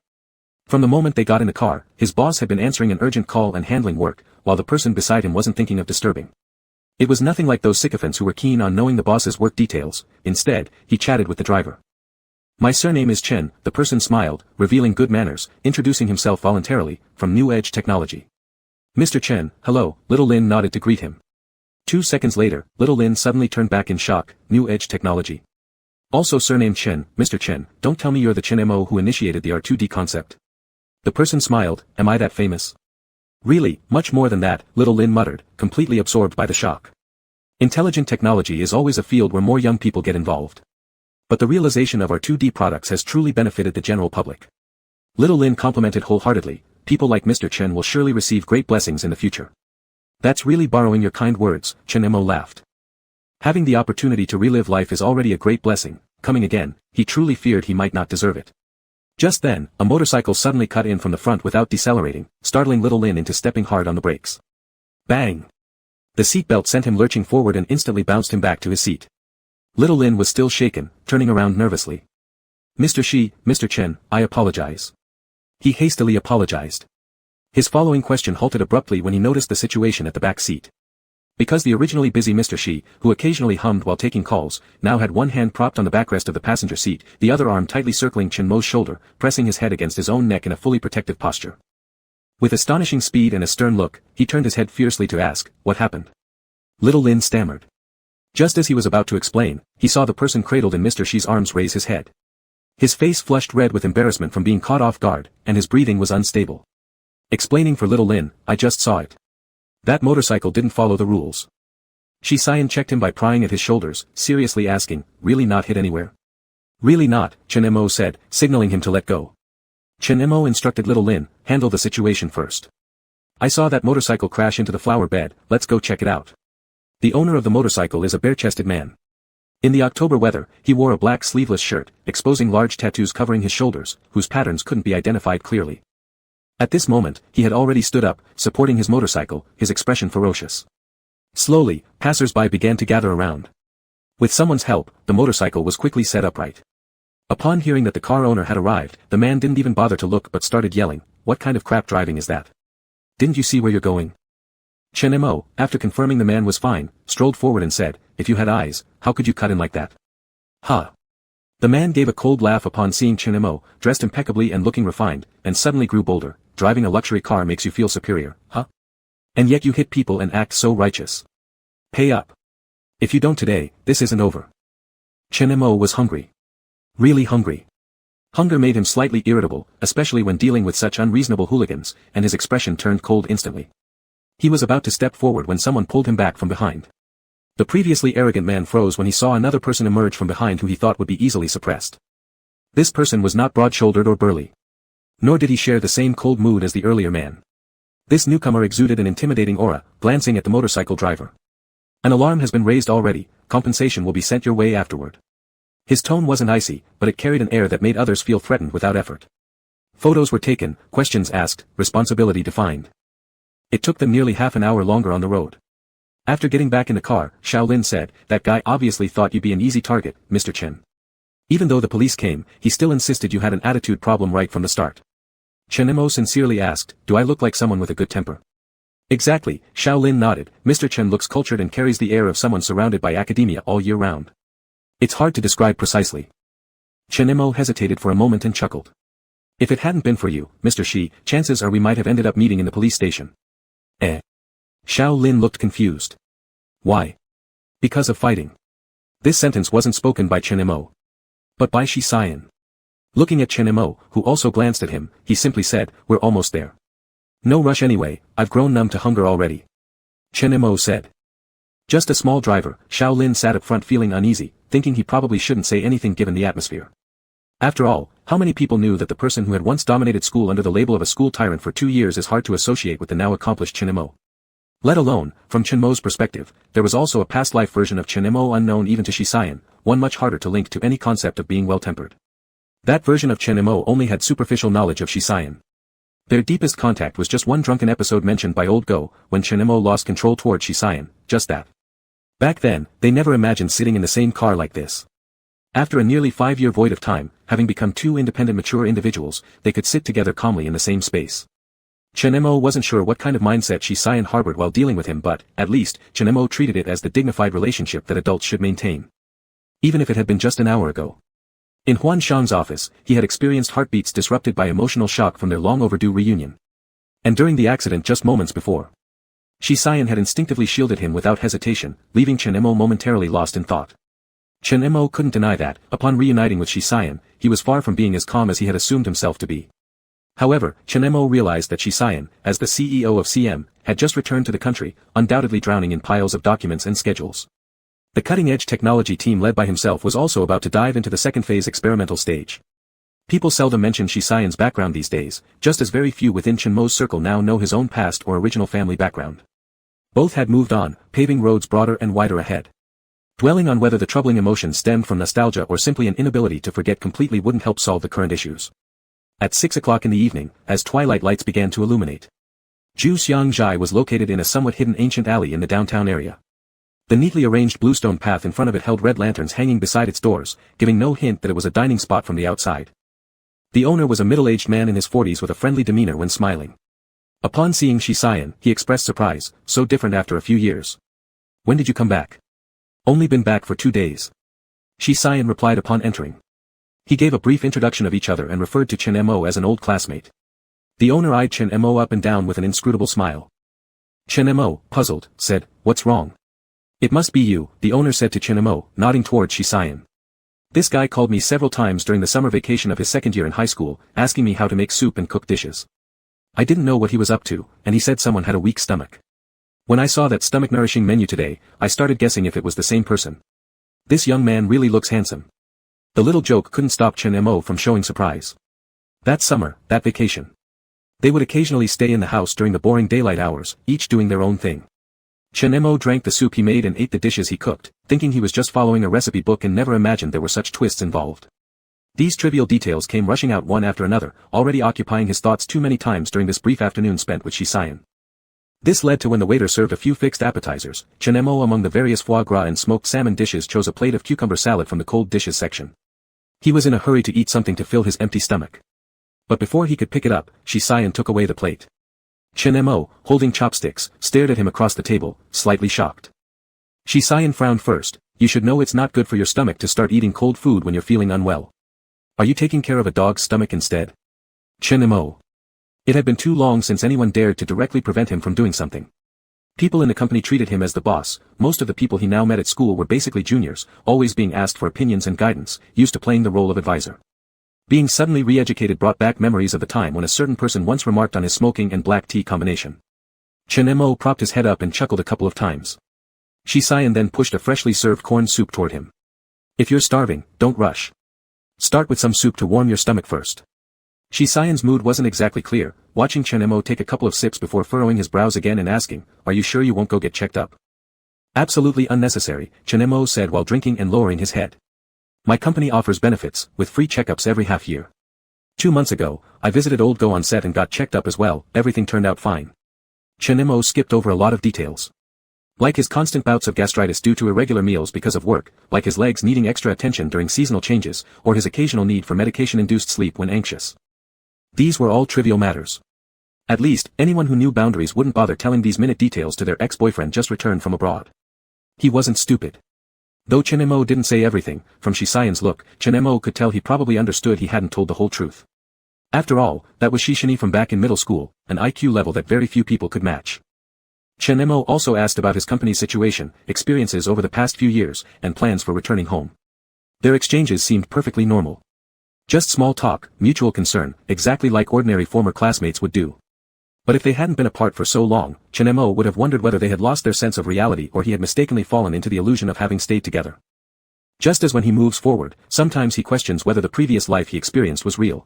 From the moment they got in the car, his boss had been answering an urgent call and handling work, while the person beside him wasn't thinking of disturbing. It was nothing like those sycophants who were keen on knowing the boss's work details. Instead, he chatted with the driver. My surname is Chen, the person smiled, revealing good manners, introducing himself voluntarily, from New Edge Technology. Mr. Chen, hello, Little Lin nodded to greet him. 2 seconds later, Little Lin suddenly turned back in shock, New Edge Technology. Also surname Chen, Mr. Chen, don't tell me you're the Chen Mo who initiated the R2D concept. The person smiled, am I that famous? Really, much more than that, Little Lin muttered, completely absorbed by the shock. Intelligent technology is always a field where more young people get involved. But the realization of our 2D products has truly benefited the general public. Little Lin complimented wholeheartedly, people like Mr. Chen will surely receive great blessings in the future. That's really borrowing your kind words, Chen Mo laughed. Having the opportunity to relive life is already a great blessing, coming again, he truly feared he might not deserve it. Just then, a motorcycle suddenly cut in from the front without decelerating, startling Little Lin into stepping hard on the brakes. Bang! The seatbelt sent him lurching forward and instantly bounced him back to his seat. Little Lin was still shaken, turning around nervously. Mr. Shi, Mr. Chen, I apologize. He hastily apologized. His following question halted abruptly when he noticed the situation at the back seat. Because the originally busy Mr. Shi, who occasionally hummed while taking calls, now had one hand propped on the backrest of the passenger seat, the other arm tightly circling Chen Mo's shoulder, pressing his head against his own neck in a fully protective posture. With astonishing speed and a stern look, he turned his head fiercely to ask, what happened? Little Lin stammered. Just as he was about to explain, he saw the person cradled in Mr. Shi's arms raise his head. His face flushed red with embarrassment from being caught off guard, and his breathing was unstable. Explaining for Little Lin, I just saw it. That motorcycle didn't follow the rules. Shi Xian checked him by prying at his shoulders, seriously asking, really not hit anywhere? Really not, Chen Mo said, signaling him to let go. Chen Mo instructed Little Lin, handle the situation first. I saw that motorcycle crash into the flower bed, let's go check it out. The owner of the motorcycle is a bare-chested man. In the October weather, he wore a black sleeveless shirt, exposing large tattoos covering his shoulders, whose patterns couldn't be identified clearly. At this moment, he had already stood up, supporting his motorcycle, his expression ferocious. Slowly, passers-by began to gather around. With someone's help, the motorcycle was quickly set upright. Upon hearing that the car owner had arrived, the man didn't even bother to look but started yelling, what kind of crap driving is that? Didn't you see where you're going? Chen Mo, after confirming the man was fine, strolled forward and said, if you had eyes, how could you cut in like that? Huh. The man gave a cold laugh upon seeing Chen Mo, dressed impeccably and looking refined, and suddenly grew bolder. Driving a luxury car makes you feel superior, huh? And yet you hit people and act so righteous. Pay up. If you don't today, this isn't over. Chen Mo was hungry. Really hungry. Hunger made him slightly irritable, especially when dealing with such unreasonable hooligans, and his expression turned cold instantly. He was about to step forward when someone pulled him back from behind. The previously arrogant man froze when he saw another person emerge from behind who he thought would be easily suppressed. This person was not broad-shouldered or burly. Nor did he share the same cold mood as the earlier man. This newcomer exuded an intimidating aura, glancing at the motorcycle driver. An alarm has been raised already, compensation will be sent your way afterward. His tone wasn't icy, but it carried an air that made others feel threatened without effort. Photos were taken, questions asked, responsibility defined. It took them nearly half an hour longer on the road. After getting back in the car, Shaolin said, that guy obviously thought you'd be an easy target, Mr. Chen. Even though the police came, he still insisted you had an attitude problem right from the start. Chen Mo sincerely asked, do I look like someone with a good temper? Exactly, Xiao Lin nodded. Mr. Chen looks cultured and carries the air of someone surrounded by academia all year round. It's hard to describe precisely. Chen Imo hesitated for a moment and chuckled. If it hadn't been for you, Mr. Shi, chances are we might have ended up meeting in the police station. Eh? Xiao Lin looked confused. Why? Because of fighting. This sentence wasn't spoken by Chen Imo, but by Shi Xian. Looking at Chen Imo, who also glanced at him, he simply said, we're almost there. No rush anyway, I've grown numb to hunger already. Chen Imo said. Just a small driver, Xiao Lin sat up front feeling uneasy, thinking he probably shouldn't say anything given the atmosphere. After all, how many people knew that the person who had once dominated school under the label of a school tyrant for 2 years is hard to associate with the now accomplished Chen Imo? Let alone, from Chen Mo's perspective, there was also a past life version of Chen Imo unknown even to Shi Xian, one much harder to link to any concept of being well-tempered. That version of Chen Imo only had superficial knowledge of Shi Xian. Their deepest contact was just one drunken episode mentioned by Old Go, when Chen Imo lost control toward Shi Xian, just that. Back then, they never imagined sitting in the same car like this. After a nearly 5-year void of time, having become 2 independent mature individuals, they could sit together calmly in the same space. Chen Imo wasn't sure what kind of mindset Shi Xian harbored while dealing with him, but, at least, Chen Imo treated it as the dignified relationship that adults should maintain. Even if it had been just an hour ago. In Huan Shang's office, he had experienced heartbeats disrupted by emotional shock from their long-overdue reunion. And during the accident just moments before, Shi Xian had instinctively shielded him without hesitation, leaving Chen Imo momentarily lost in thought. Chen Imo couldn't deny that, upon reuniting with Shi Xian, he was far from being as calm as he had assumed himself to be. However, Chen Imo realized that Shi Xian, as the CEO of CM, had just returned to the country, undoubtedly drowning in piles of documents and schedules. The cutting-edge technology team led by himself was also about to dive into the second-phase experimental stage. People seldom mention Shi Xian's background these days, just as very few within Chen Mo's circle now know his own past or original family background. Both had moved on, paving roads broader and wider ahead. Dwelling on whether the troubling emotion stemmed from nostalgia or simply an inability to forget completely wouldn't help solve the current issues. At 6 o'clock in the evening, as twilight lights began to illuminate, Zhu Xiangzhai was located in a somewhat hidden ancient alley in the downtown area. The neatly arranged bluestone path in front of it held red lanterns hanging beside its doors, giving no hint that it was a dining spot from the outside. The owner was a middle-aged man in his 40s with a friendly demeanor when smiling. Upon seeing Shi Xian, he expressed surprise, so different after a few years. When did you come back? Only been back for 2 days. Shi Xian replied upon entering. He gave a brief introduction of each other and referred to Chen Mo as an old classmate. The owner eyed Chen Mo up and down with an inscrutable smile. Chen Mo, puzzled, said, "What's wrong?" "It must be you," the owner said to Chen Mo, nodding toward Shi Xian. "This guy called me several times during the summer vacation of his second year in high school, asking me how to make soup and cook dishes. I didn't know what he was up to, and he said someone had a weak stomach. When I saw that stomach-nourishing menu today, I started guessing if it was the same person. This young man really looks handsome." The little joke couldn't stop Chen Mo from showing surprise. That summer, that vacation. They would occasionally stay in the house during the boring daylight hours, each doing their own thing. Chen Mo drank the soup he made and ate the dishes he cooked, thinking he was just following a recipe book and never imagined there were such twists involved. These trivial details came rushing out one after another, already occupying his thoughts too many times during this brief afternoon spent with Shi Xian. This led to when the waiter served a few fixed appetizers, Chen Mo among the various foie gras and smoked salmon dishes chose a plate of cucumber salad from the cold dishes section. He was in a hurry to eat something to fill his empty stomach. But before he could pick it up, Shi Xian took away the plate. Chen Mo, holding chopsticks, stared at him across the table, slightly shocked. Shi Xian frowned first. "You should know it's not good for your stomach to start eating cold food when you're feeling unwell. Are you taking care of a dog's stomach instead?" Chen Mo. It had been too long since anyone dared to directly prevent him from doing something. People in the company treated him as the boss. Most of the people he now met at school were basically juniors, always being asked for opinions and guidance, used to playing the role of advisor. Being suddenly re-educated brought back memories of the time when a certain person once remarked on his smoking and black tea combination. Chen Mo propped his head up and chuckled a couple of times. Shi Xian then pushed a freshly served corn soup toward him. "If you're starving, don't rush. Start with some soup to warm your stomach first." Shi Xian's mood wasn't exactly clear, watching Chen Mo take a couple of sips before furrowing his brows again and asking, "Are you sure you won't go get checked up?" "Absolutely unnecessary," Chen Mo said while drinking and lowering his head. "My company offers benefits, with free checkups every half year. 2 months ago, I visited Old Go on set and got checked up as well, everything turned out fine." Chen Mo skipped over a lot of details. Like his constant bouts of gastritis due to irregular meals because of work, like his legs needing extra attention during seasonal changes, or his occasional need for medication-induced sleep when anxious. These were all trivial matters. At least, anyone who knew boundaries wouldn't bother telling these minute details to their ex-boyfriend just returned from abroad. He wasn't stupid. Though Chen-mo didn't say everything, from Shisayan's look, Chen-mo could tell he probably understood he hadn't told the whole truth. After all, that was Shishini from back in middle school, an IQ level that very few people could match. Chen-mo also asked about his company's situation, experiences over the past few years, and plans for returning home. Their exchanges seemed perfectly normal. Just small talk, mutual concern, exactly like ordinary former classmates would do. But if they hadn't been apart for so long, Chen-mo would have wondered whether they had lost their sense of reality or he had mistakenly fallen into the illusion of having stayed together. Just as when he moves forward, sometimes he questions whether the previous life he experienced was real.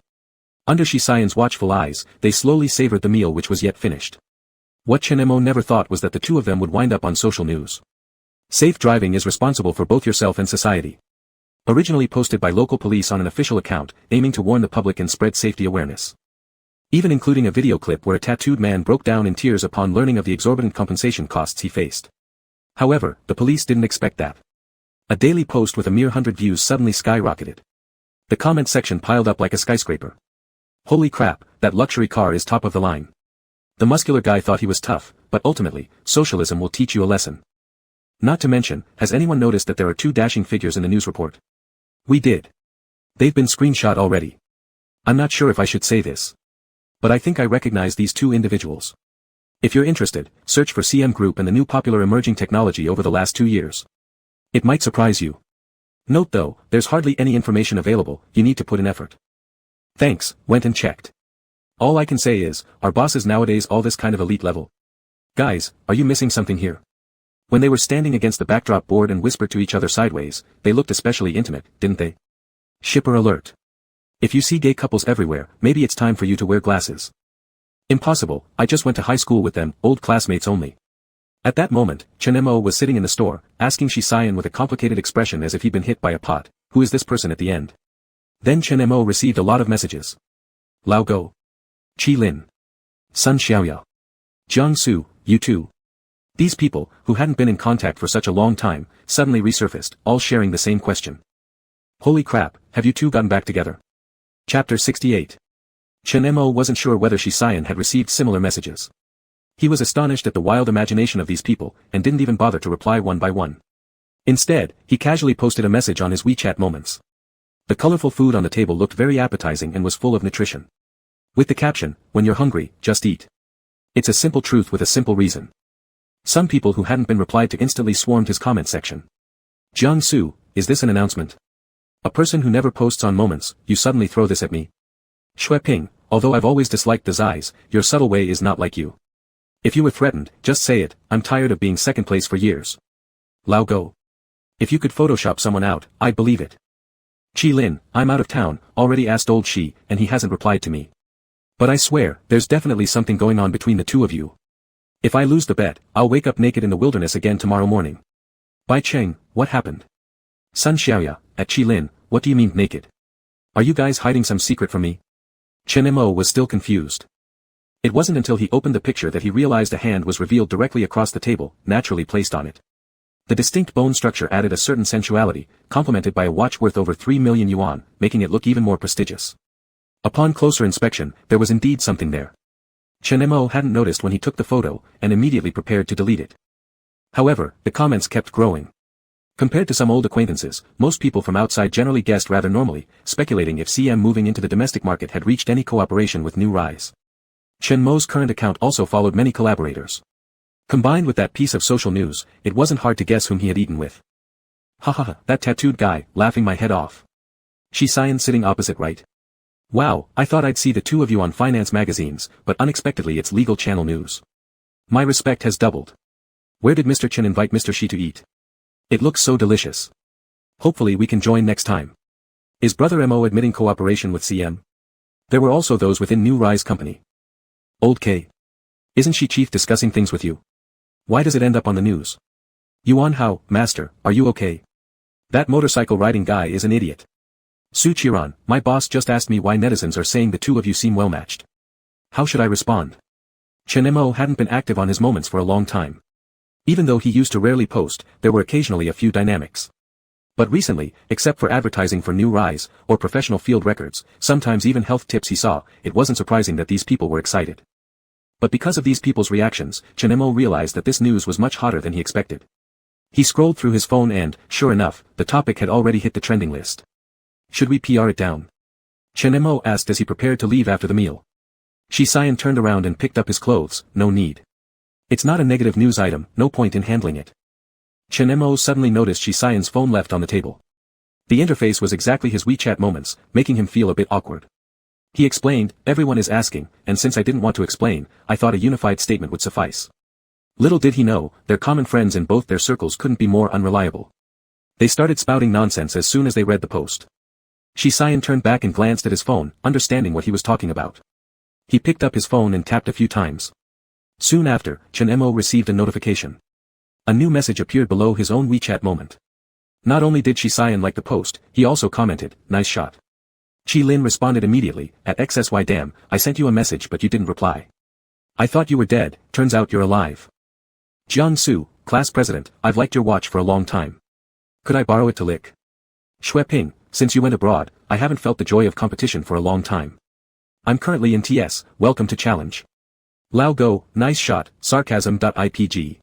Under Shisayan's watchful eyes, they slowly savored the meal which was yet finished. What Chen-mo never thought was that the two of them would wind up on social news. Safe driving is responsible for both yourself and society. Originally posted by local police on an official account, aiming to warn the public and spread safety awareness. Even including a video clip where a tattooed man broke down in tears upon learning of the exorbitant compensation costs he faced. However, the police didn't expect that. A daily post with a mere 100 views suddenly skyrocketed. The comment section piled up like a skyscraper. Holy crap, that luxury car is top of the line. The muscular guy thought he was tough, but ultimately, socialism will teach you a lesson. Not to mention, has anyone noticed that there are two dashing figures in the news report? We did. They've been screenshot already. I'm not sure if I should say this. But I think I recognize these two individuals. If you're interested, search for CM Group and the new popular emerging technology over the last 2 years. It might surprise you. Note though, there's hardly any information available, you need to put in effort. Thanks, went and checked. All I can say is, are bosses nowadays all this kind of elite level? Guys, are you missing something here? When they were standing against the backdrop board and whispered to each other sideways, they looked especially intimate, didn't they? Shipper alert. If you see gay couples everywhere, maybe it's time for you to wear glasses. Impossible, I just went to high school with them, old classmates only. At that moment, Chen-mo was sitting in the store, asking Shisayan with a complicated expression as if he'd been hit by a pot, who is this person at the end? Then Chen-mo received a lot of messages. Lao Go. Qi Lin. Sun Xiaoyao. Jiang Su, you too. These people, who hadn't been in contact for such a long time, suddenly resurfaced, all sharing the same question. Holy crap, have you two gotten back together? Chapter 68. Chen-mo wasn't sure whether Shisayan had received similar messages. He was astonished at the wild imagination of these people, and didn't even bother to reply one by one. Instead, he casually posted a message on his WeChat Moments. The colorful food on the table looked very appetizing and was full of nutrition. With the caption, when you're hungry, just eat. It's a simple truth with a simple reason. Some people who hadn't been replied to instantly swarmed his comment section. Jiang Su, is this an announcement? A person who never posts on Moments, you suddenly throw this at me? Shui Ping, although I've always disliked the Zais, your subtle way is not like you. If you were threatened, just say it, I'm tired of being second place for years. Lao Go. If you could Photoshop someone out, I'd believe it. Qi Lin, I'm out of town, already asked old Xi, and he hasn't replied to me. But I swear, there's definitely something going on between the two of you. If I lose the bet, I'll wake up naked in the wilderness again tomorrow morning. Bai Cheng, what happened? Sun Xiaoya, at Qi Lin, what do you mean naked? Are you guys hiding some secret from me? Chen-mo was still confused. It wasn't until he opened the picture that he realized a hand was revealed directly across the table, naturally placed on it. The distinct bone structure added a certain sensuality, complemented by a watch worth over 3 million yuan, making it look even more prestigious. Upon closer inspection, there was indeed something there. Chen-mo hadn't noticed when he took the photo, and immediately prepared to delete it. However, the comments kept growing. Compared to some old acquaintances, most people from outside generally guessed rather normally, speculating if CM moving into the domestic market had reached any cooperation with New Rise. Chen-mo's current account also followed many collaborators. Combined with that piece of social news, it wasn't hard to guess whom he had eaten with. Ha, that tattooed guy, laughing my head off. Shisayan sitting opposite right. Wow, I thought I'd see the two of you on finance magazines, but unexpectedly it's legal channel news. My respect has doubled. Where did Mr. Chen invite Mr. Shi to eat? It looks so delicious. Hopefully we can join next time. Is Brother Mo admitting cooperation with CM? There were also those within New Rise Company. Old K. Isn't she chief discussing things with you? Why does it end up on the news? Yuan Hao, master, are you okay? That motorcycle riding guy is an idiot. Su Qiran, my boss just asked me why netizens are saying the two of you seem well matched. How should I respond? Chen-mo hadn't been active on his Moments for a long time. Even though he used to rarely post, there were occasionally a few dynamics. But recently, except for advertising for New Rise, or professional field records, sometimes even health tips he saw, it wasn't surprising that these people were excited. But because of these people's reactions, Chen Mo realized that this news was much hotter than he expected. He scrolled through his phone and, sure enough, the topic had already hit the trending list. Should we PR it down? Chen Mo asked as he prepared to leave after the meal. Shi Xian turned around and picked up his clothes. No need. It's not a negative news item, no point in handling it. Chen Mo suddenly noticed Shi Xian's phone left on the table. The interface was exactly his WeChat moments, making him feel a bit awkward. He explained, everyone is asking, and since I didn't want to explain, I thought a unified statement would suffice. Little did he know, their common friends in both their circles couldn't be more unreliable. They started spouting nonsense as soon as they read the post. Shi Xian turned back and glanced at his phone, understanding what he was talking about. He picked up his phone and tapped a few times. Soon after, Chen Mo received a notification. A new message appeared below his own WeChat moment. Not only did Shi Xian like the post, he also commented, nice shot. Qi Lin responded immediately, at XSY damn, I sent you a message but you didn't reply. I thought you were dead, turns out you're alive. Jiang Su, class president, I've liked your watch for a long time. Could I borrow it to lick? Xue Ping, since you went abroad, I haven't felt the joy of competition for a long time. I'm currently in TS, welcome to challenge. Lao Go, nice shot, sarcasm.ipg.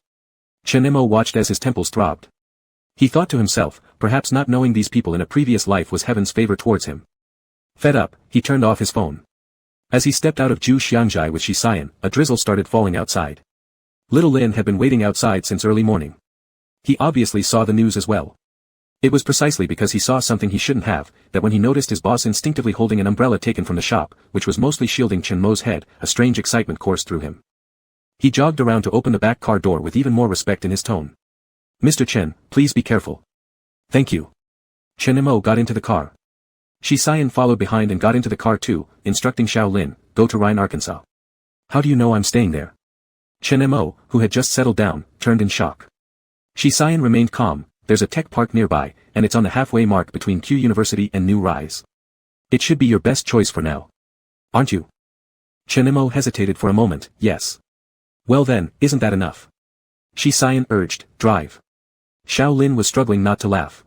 Chen Mo watched as his temples throbbed. He thought to himself, perhaps not knowing these people in a previous life was heaven's favor towards him. Fed up, he turned off his phone. As he stepped out of Ju Xiangjai with Shi Xian, a drizzle started falling outside. Little Lin had been waiting outside since early morning. He obviously saw the news as well. It was precisely because he saw something he shouldn't have, that when he noticed his boss instinctively holding an umbrella taken from the shop, which was mostly shielding Chen Mo's head, a strange excitement coursed through him. He jogged around to open the back car door with even more respect in his tone. Mr. Chen, please be careful. Thank you. Chen Mo got into the car. Shi Xian followed behind and got into the car too, instructing Xiao Lin, go to Rhine, Arkansas. How do you know I'm staying there? Chen Mo, who had just settled down, turned in shock. Shi Xian remained calm, there's a tech park nearby, and it's on the halfway mark between Q University and New Rise. It should be your best choice for now. Aren't you? Chen Mo hesitated for a moment, yes. Well then, isn't that enough? Shi Xian urged, drive. Xiao Lin was struggling not to laugh.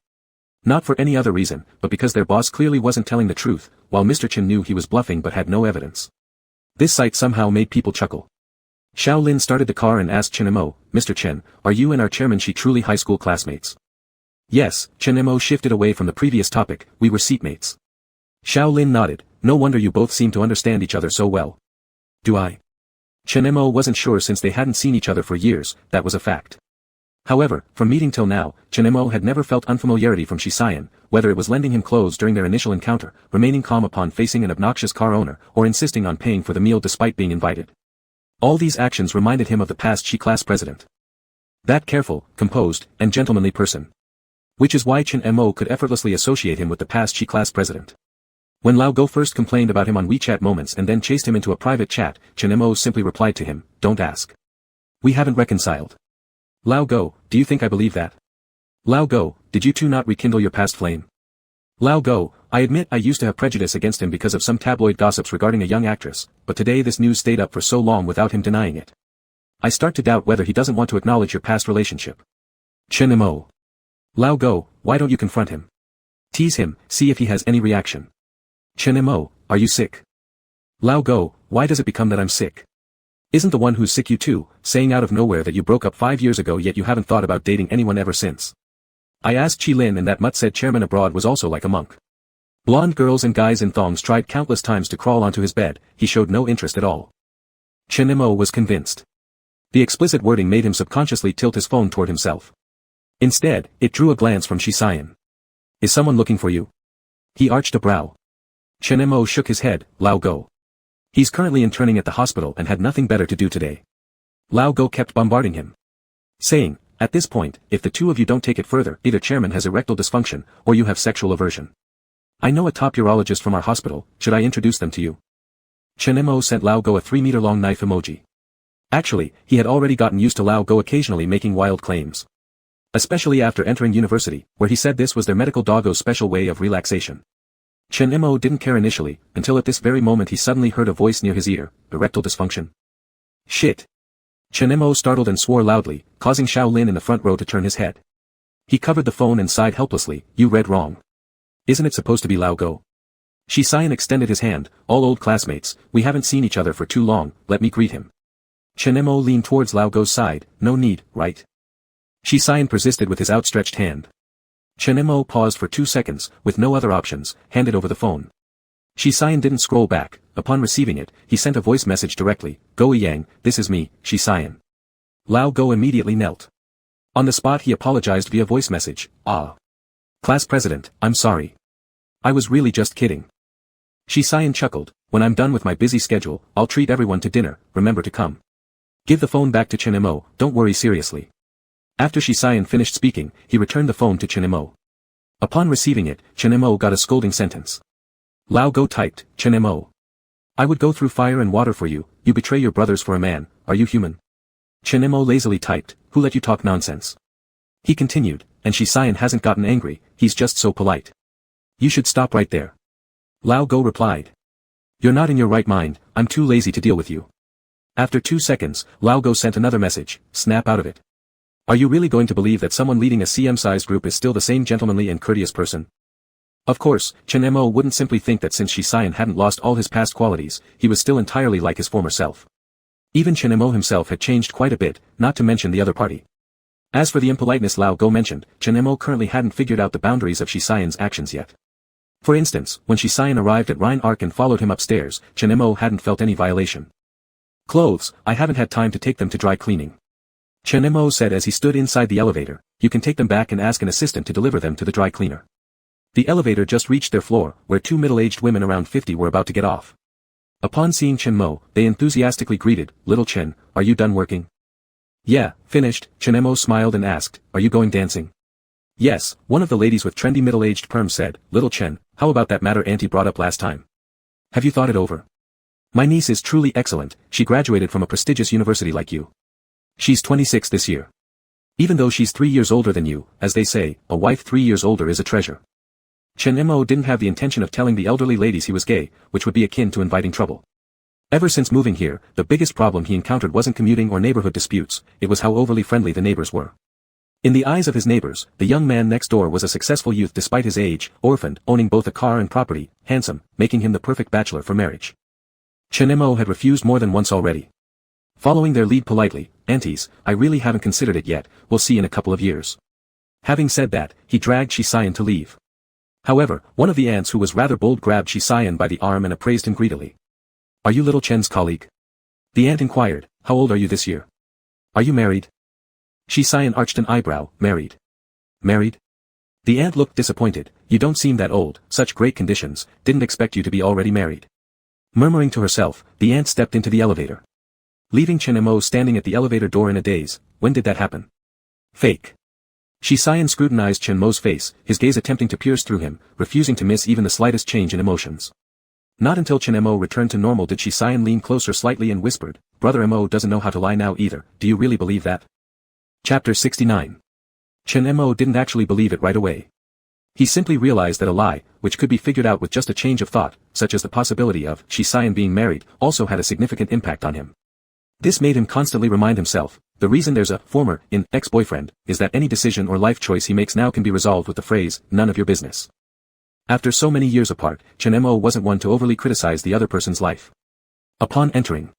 Not for any other reason, but because their boss clearly wasn't telling the truth, while Mr. Chen knew he was bluffing but had no evidence. This sight somehow made people chuckle. Xiao Lin started the car and asked Chen Mo, Mr. Chen, are you and our chairman Shi truly high school classmates? Yes, Chen Mo shifted away from the previous topic, we were seatmates. Xiao Lin nodded, no wonder you both seem to understand each other so well. Do I? Chen Mo wasn't sure since they hadn't seen each other for years, that was a fact. However, from meeting till now, Chen Mo had never felt unfamiliarity from Shi Xian, whether it was lending him clothes during their initial encounter, remaining calm upon facing an obnoxious car owner, or insisting on paying for the meal despite being invited. All these actions reminded him of the past Shi class president. That careful, composed, and gentlemanly person. Which is why Chen Mo could effortlessly associate him with the past Shi class president. When Lao Go first complained about him on WeChat moments and then chased him into a private chat, Chen Mo simply replied to him, don't ask. We haven't reconciled. Lao Go, do you think I believe that? Lao Go, did you two not rekindle your past flame? Lao Go, I admit I used to have prejudice against him because of some tabloid gossips regarding a young actress, but today this news stayed up for so long without him denying it. I start to doubt whether he doesn't want to acknowledge your past relationship. Chen Mo. Lao Go, why don't you confront him? Tease him, see if he has any reaction. Chen Mo, are you sick? Lao Go, why does it become that I'm sick? Isn't the one who's sick you too, saying out of nowhere that you broke up 5 years ago yet you haven't thought about dating anyone ever since? I asked Qi Lin and that mutt said chairman abroad was also like a monk. Blonde girls and guys in thongs tried countless times to crawl onto his bed, he showed no interest at all. Chen Mo was convinced. The explicit wording made him subconsciously tilt his phone toward himself. Instead, it drew a glance from Shi Xian. Is someone looking for you? He arched a brow. Chen Mo shook his head, Lao Go. He's currently interning at the hospital and had nothing better to do today. Lao Go kept bombarding him. Saying, at this point, if the two of you don't take it further, either chairman has erectile dysfunction, or you have sexual aversion. I know a top urologist from our hospital, should I introduce them to you? Chen Mo sent Lao Go a 3-meter-long knife emoji. Actually, he had already gotten used to Lao Go occasionally making wild claims. Especially after entering university, where he said this was their medical doggo's special way of relaxation. Chen Mo didn't care initially, until at this very moment he suddenly heard a voice near his ear, erectile dysfunction. Shit. Chen Mo startled and swore loudly, causing Xiao Lin in the front row to turn his head. He covered the phone and sighed helplessly, you read wrong. Isn't it supposed to be Lao Go? Shi Xian extended his hand, all old classmates, we haven't seen each other for too long, let me greet him. Chen Mo leaned towards Lao Go's side. No need, right? Shi Xian persisted with his outstretched hand. Chen Mo paused for 2 seconds, with no other options, handed over the phone. Shi Xian didn't scroll back. Upon receiving it, he sent a voice message directly. Go Yang, this is me, Shi Xian. Lao Go immediately knelt. On the spot he apologized via voice message. Class president, I'm sorry. I was really just kidding. Shi Xian chuckled. When I'm done with my busy schedule, I'll treat everyone to dinner, remember to come. Give the phone back to Chen Mo, don't worry seriously. After Shi Xian finished speaking, he returned the phone to Chen Mo. Upon receiving it, Chen Mo got a scolding sentence. Lao Go typed, Chen Mo. I would go through fire and water for you, you betray your brothers for a man, are you human? Chen Mo lazily typed, who let you talk nonsense? He continued, and Shi Xian hasn't gotten angry, he's just so polite. You should stop right there. Lao Go replied. You're not in your right mind, I'm too lazy to deal with you. After 2 seconds, Lao Go sent another message, snap out of it. Are you really going to believe that someone leading a CM-sized group is still the same gentlemanly and courteous person? Of course, Chen Mo wouldn't simply think that since Shi Xian hadn't lost all his past qualities, he was still entirely like his former self. Even Chen Mo himself had changed quite a bit, not to mention the other party. As for the impoliteness Lao Go mentioned, Chen Mo currently hadn't figured out the boundaries of Shi Xian's actions yet. For instance, when Shi Xian arrived at Rhine Arc and followed him upstairs, Chen Mo hadn't felt any violation. Clothes, I haven't had time to take them to dry cleaning. Chen Mo said as he stood inside the elevator, you can take them back and ask an assistant to deliver them to the dry cleaner. The elevator just reached their floor, where 2 middle-aged women around 50 were about to get off. Upon seeing Chen Mo, they enthusiastically greeted, Little Chen, are you done working? Yeah, finished, Chen Mo smiled and asked, are you going dancing? Yes, one of the ladies with trendy middle-aged perms said, Little Chen, how about that matter Auntie brought up last time? Have you thought it over? My niece is truly excellent, she graduated from a prestigious university like you. She's 26 this year. Even though she's 3 years older than you, as they say, a wife 3 years older is a treasure. Chen Mo didn't have the intention of telling the elderly ladies he was gay, which would be akin to inviting trouble. Ever since moving here, the biggest problem he encountered wasn't commuting or neighborhood disputes, it was how overly friendly the neighbors were. In the eyes of his neighbors, the young man next door was a successful youth despite his age, orphaned, owning both a car and property, handsome, making him the perfect bachelor for marriage. Chen Mo had refused more than once already. Following their lead politely, aunties, I really haven't considered it yet, we'll see in a couple of years. Having said that, he dragged Shi Xian to leave. However, one of the aunts who was rather bold grabbed Shi Xian by the arm and appraised him greedily. Are you Little Chen's colleague? The aunt inquired, how old are you this year? Are you married? Shi Xian arched an eyebrow, married. Married? The aunt looked disappointed, you don't seem that old, such great conditions, didn't expect you to be already married. Murmuring to herself, the aunt stepped into the elevator. Leaving Chen Mo standing at the elevator door in a daze, when did that happen? Fake. Shi Xian scrutinized Chen Mo's face, his gaze attempting to pierce through him, refusing to miss even the slightest change in emotions. Not until Chen Mo returned to normal did Shi Xian lean closer slightly and whispered, Brother Mo doesn't know how to lie now either, do you really believe that? Chapter 69. Chen Mo didn't actually believe it right away. He simply realized that a lie, which could be figured out with just a change of thought, such as the possibility of Shi Xian being married, also had a significant impact on him. This made him constantly remind himself, the reason there's a former, ex-boyfriend, is that any decision or life choice he makes now can be resolved with the phrase, none of your business. After so many years apart, Chen Mo wasn't one to overly criticize the other person's life. Upon entering,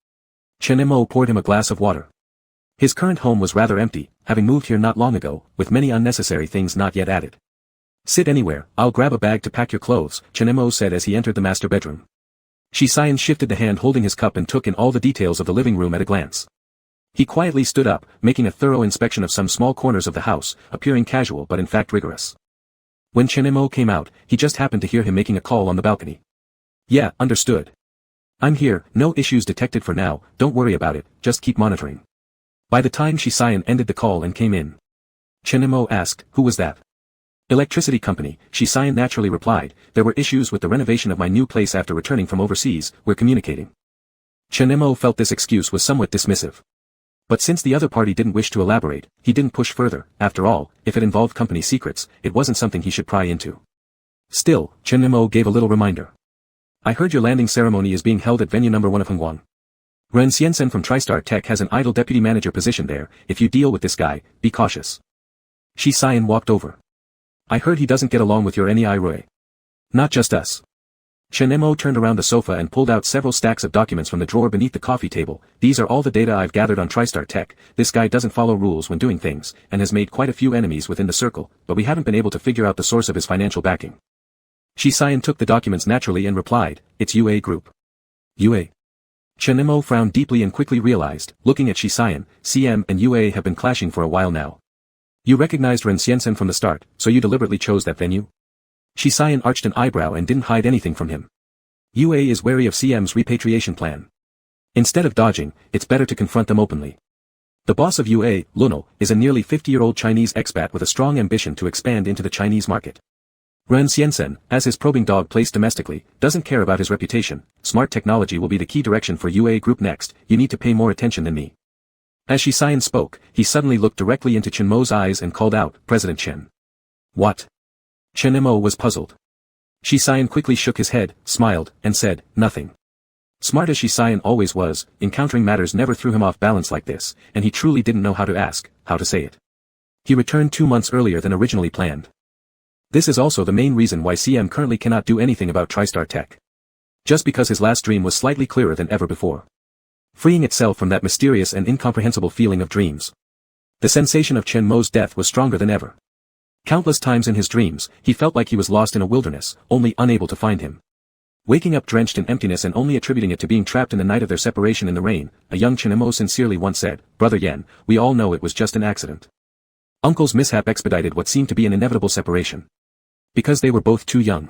Chen Mo poured him a glass of water. His current home was rather empty, having moved here not long ago, with many unnecessary things not yet added. Sit anywhere, I'll grab a bag to pack your clothes, Chen Mo said as he entered the master bedroom. Shi Xian shifted the hand holding his cup and took in all the details of the living room at a glance. He quietly stood up, making a thorough inspection of some small corners of the house, appearing casual but in fact rigorous. When Chen Mo came out, he just happened to hear him making a call on the balcony. Yeah, understood. I'm here, no issues detected for now, don't worry about it, just keep monitoring. By the time Shi Xian ended the call and came in, Chen Mo asked, who was that? Electricity company, Shi Xian naturally replied, there were issues with the renovation of my new place after returning from overseas, we're communicating. Chen Mo felt this excuse was somewhat dismissive. But since the other party didn't wish to elaborate, he didn't push further, after all, if it involved company secrets, it wasn't something he should pry into. Still, Chen Mo gave a little reminder. I heard your landing ceremony is being held at venue number 1 of Hongguang. Ren Xiansen from TriStar Tech has an idle deputy manager position there, if you deal with this guy, be cautious. Shi Xian walked over. I heard he doesn't get along with your Nei Rui. Not just us. Chen Mo turned around the sofa and pulled out several stacks of documents from the drawer beneath the coffee table. These are all the data I've gathered on TriStar Tech. This guy doesn't follow rules when doing things, and has made quite a few enemies within the circle, but we haven't been able to figure out the source of his financial backing. Shi Xian took the documents naturally and replied, "It's UA Group." UA. Chen Mo frowned deeply and quickly realized, looking at Shi Xian, CM and UA have been clashing for a while now. You recognized Ren Xiansen from the start, so you deliberately chose that venue? Shi Xian arched an eyebrow and didn't hide anything from him. UA is wary of CM's repatriation plan. Instead of dodging, it's better to confront them openly. The boss of UA, Luno, is a nearly 50-year-old Chinese expat with a strong ambition to expand into the Chinese market. Ren Xiansen, as his probing dog placed domestically, doesn't care about his reputation. Smart technology will be the key direction for UA Group next. You need to pay more attention than me. As Shi Xian spoke, he suddenly looked directly into Chen Mo's eyes and called out, "President Chen." What? Chen Mo was puzzled. Shi Xian quickly shook his head, smiled, and said, "Nothing." Smart as Shi Xian always was, encountering matters never threw him off balance like this, and he truly didn't know how to ask, how to say it. He returned 2 months earlier than originally planned. This is also the main reason why CM currently cannot do anything about TriStar Tech. Just because his last dream was slightly clearer than ever before. Freeing itself from that mysterious and incomprehensible feeling of dreams. The sensation of Chen Mo's death was stronger than ever. Countless times in his dreams, he felt like he was lost in a wilderness, only unable to find him. Waking up drenched in emptiness and only attributing it to being trapped in the night of their separation in the rain, a young Chen Mo sincerely once said, "Brother Yan, we all know it was just an accident." Uncle's mishap expedited what seemed to be an inevitable separation. Because they were both too young.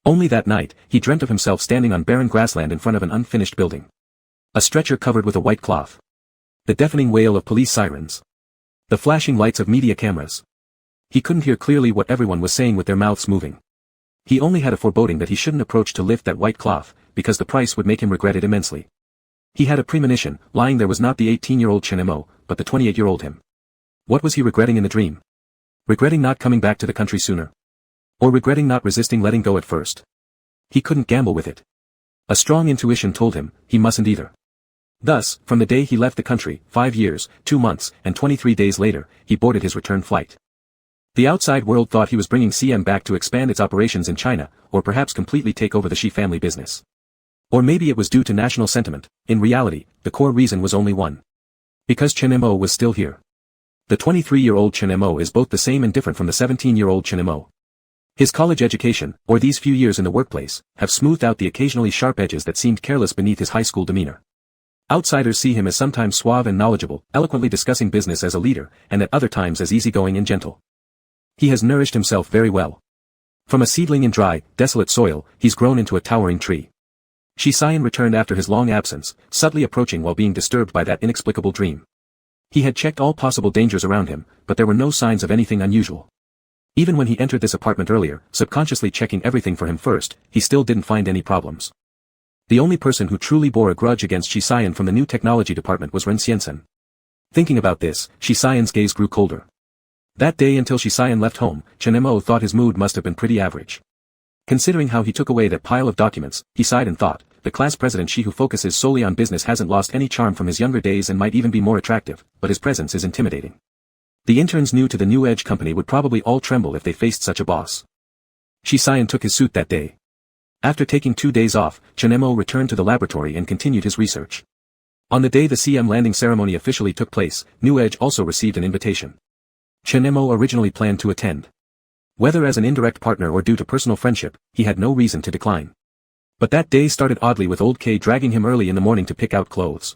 Only that night, he dreamt of himself standing on barren grassland in front of an unfinished building. A stretcher covered with a white cloth. The deafening wail of police sirens. The flashing lights of media cameras. He couldn't hear clearly what everyone was saying with their mouths moving. He only had a foreboding that he shouldn't approach to lift that white cloth, because the price would make him regret it immensely. He had a premonition, lying there was not the 18-year-old Chen Mo, but the 28-year-old him. What was he regretting in the dream? Regretting not coming back to the country sooner? Or regretting not resisting letting go at first? He couldn't gamble with it. A strong intuition told him, he mustn't either. Thus, from the day he left the country, 5 years, 2 months, and 23 days later, he boarded his return flight. The outside world thought he was bringing CM back to expand its operations in China, or perhaps completely take over the Shi family business. Or maybe it was due to national sentiment. In reality, the core reason was only one. Because Chen Mo was still here. The 23-year-old Chen Mo is both the same and different from the 17-year-old Chen Mo. His college education, or these few years in the workplace, have smoothed out the occasionally sharp edges that seemed careless beneath his high school demeanor. Outsiders see him as sometimes suave and knowledgeable, eloquently discussing business as a leader, and at other times as easygoing and gentle. He has nourished himself very well. From a seedling in dry, desolate soil, he's grown into a towering tree. Shi Xian returned after his long absence, subtly approaching while being disturbed by that inexplicable dream. He had checked all possible dangers around him, but there were no signs of anything unusual. Even when he entered this apartment earlier, subconsciously checking everything for him first, he still didn't find any problems. The only person who truly bore a grudge against Shi Xian from the new technology department was Ren Xiansen. Thinking about this, Shi Xian's gaze grew colder. That day until Shi Xian left home, Chen Mo thought his mood must have been pretty average. Considering how he took away that pile of documents, he sighed and thought, the class president Shi who focuses solely on business hasn't lost any charm from his younger days and might even be more attractive, but his presence is intimidating. The interns new to the new Edge company would probably all tremble if they faced such a boss. Shi Xian took his suit that day. After taking 2 days off, Chen Mo returned to the laboratory and continued his research. On the day the CM landing ceremony officially took place, New Edge also received an invitation. Chen Mo originally planned to attend. Whether as an indirect partner or due to personal friendship, he had no reason to decline. But that day started oddly with old K dragging him early in the morning to pick out clothes.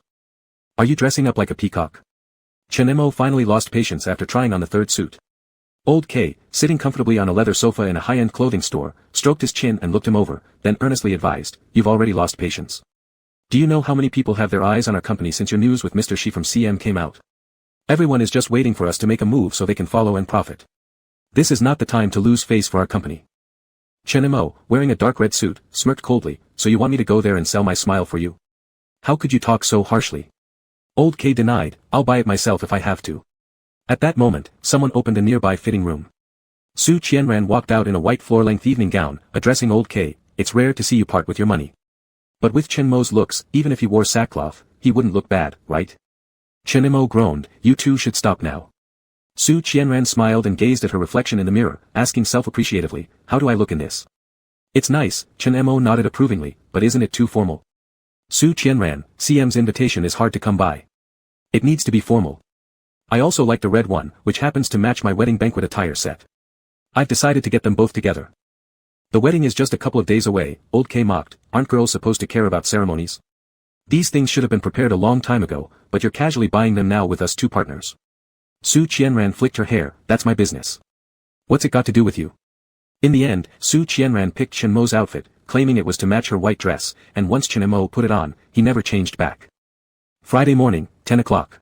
"Are you dressing up like a peacock?" Chen Mo finally lost patience after trying on the third suit. Old K, sitting comfortably on a leather sofa in a high-end clothing store, stroked his chin and looked him over, then earnestly advised, "You've already lost patience. Do you know how many people have their eyes on our company since your news with Mr. Shi from CM came out? Everyone is just waiting for us to make a move so they can follow and profit. This is not the time to lose face for our company." Chen Mo, wearing a dark red suit, smirked coldly, "So you want me to go there and sell my smile for you? How could you talk so harshly?" Old K denied, "I'll buy it myself if I have to." At that moment, someone opened a nearby fitting room. Su Qianran walked out in a white floor-length evening gown, addressing Old K, "It's rare to see you part with your money. But with Chen Mo's looks, even if he wore sackcloth, he wouldn't look bad, right?" Chen Mo groaned, "You two should stop now." Su Qianran smiled and gazed at her reflection in the mirror, asking self-appreciatively, "How do I look in this?" It's nice, Chen Mo nodded approvingly, but isn't it too formal? Su Qianran, CM's invitation is hard to come by. It needs to be formal. I also like the red one, which happens to match my wedding banquet attire set. I've decided to get them both together. The wedding is just a couple of days away, Old K mocked, aren't girls supposed to care about ceremonies? These things should have been prepared a long time ago, but you're casually buying them now with us two partners. Su Qianran flicked her hair, that's my business. What's it got to do with you? In the end, Su Qianran picked Chen Mo's outfit, claiming it was to match her white dress, and once Chen Mo put it on, he never changed back. Friday morning, 10 o'clock.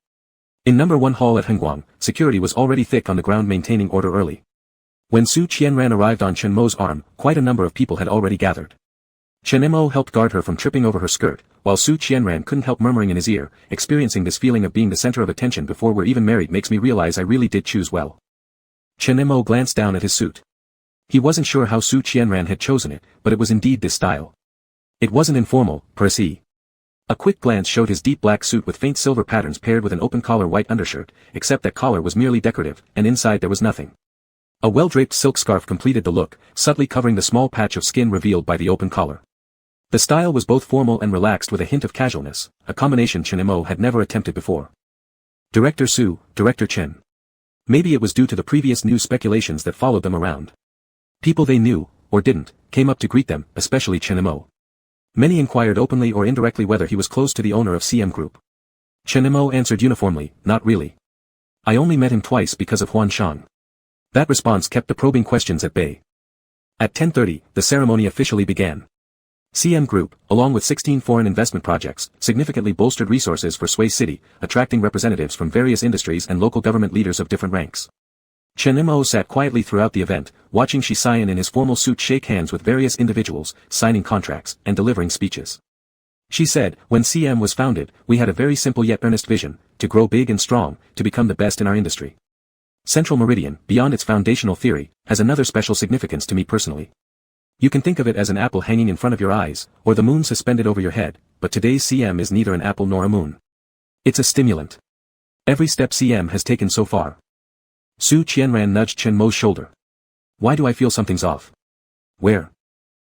In number 1 hall at Hengguang, security was already thick on the ground maintaining order early. When Su Qianran arrived on Chen Mo's arm, quite a number of people had already gathered. Chen Mo helped guard her from tripping over her skirt, while Su Qianran couldn't help murmuring in his ear, experiencing this feeling of being the center of attention before we're even married makes me realize I really did choose well. Chen Mo glanced down at his suit. He wasn't sure how Su Qianran had chosen it, but it was indeed this style. It wasn't informal, per se. A quick glance showed his deep black suit with faint silver patterns paired with an open collar white undershirt, except that collar was merely decorative, and inside there was nothing. A well-draped silk scarf completed the look, subtly covering the small patch of skin revealed by the open collar. The style was both formal and relaxed with a hint of casualness, a combination Chen Mo had never attempted before. Director Su, Director Chen. Maybe it was due to the previous news speculations that followed them around. People they knew, or didn't, came up to greet them, especially Chen Mo. Many inquired openly or indirectly whether he was close to the owner of CM Group. Chen Mo answered uniformly, not really. I only met him twice because of Huan Shang. That response kept the probing questions at bay. At 10:30, the ceremony officially began. CM Group, along with 16 foreign investment projects, significantly bolstered resources for Sui City, attracting representatives from various industries and local government leaders of different ranks. Chen Mo sat quietly throughout the event, watching Shi Xian in his formal suit shake hands with various individuals, signing contracts, and delivering speeches. She said, when CM was founded, we had a very simple yet earnest vision, to grow big and strong, to become the best in our industry. Central Meridian, beyond its foundational theory, has another special significance to me personally. You can think of it as an apple hanging in front of your eyes, or the moon suspended over your head, but today's CM is neither an apple nor a moon. It's a stimulant. Every step CM has taken so far. Su Qianran nudged Chen Mo's shoulder. Why do I feel something's off? Where?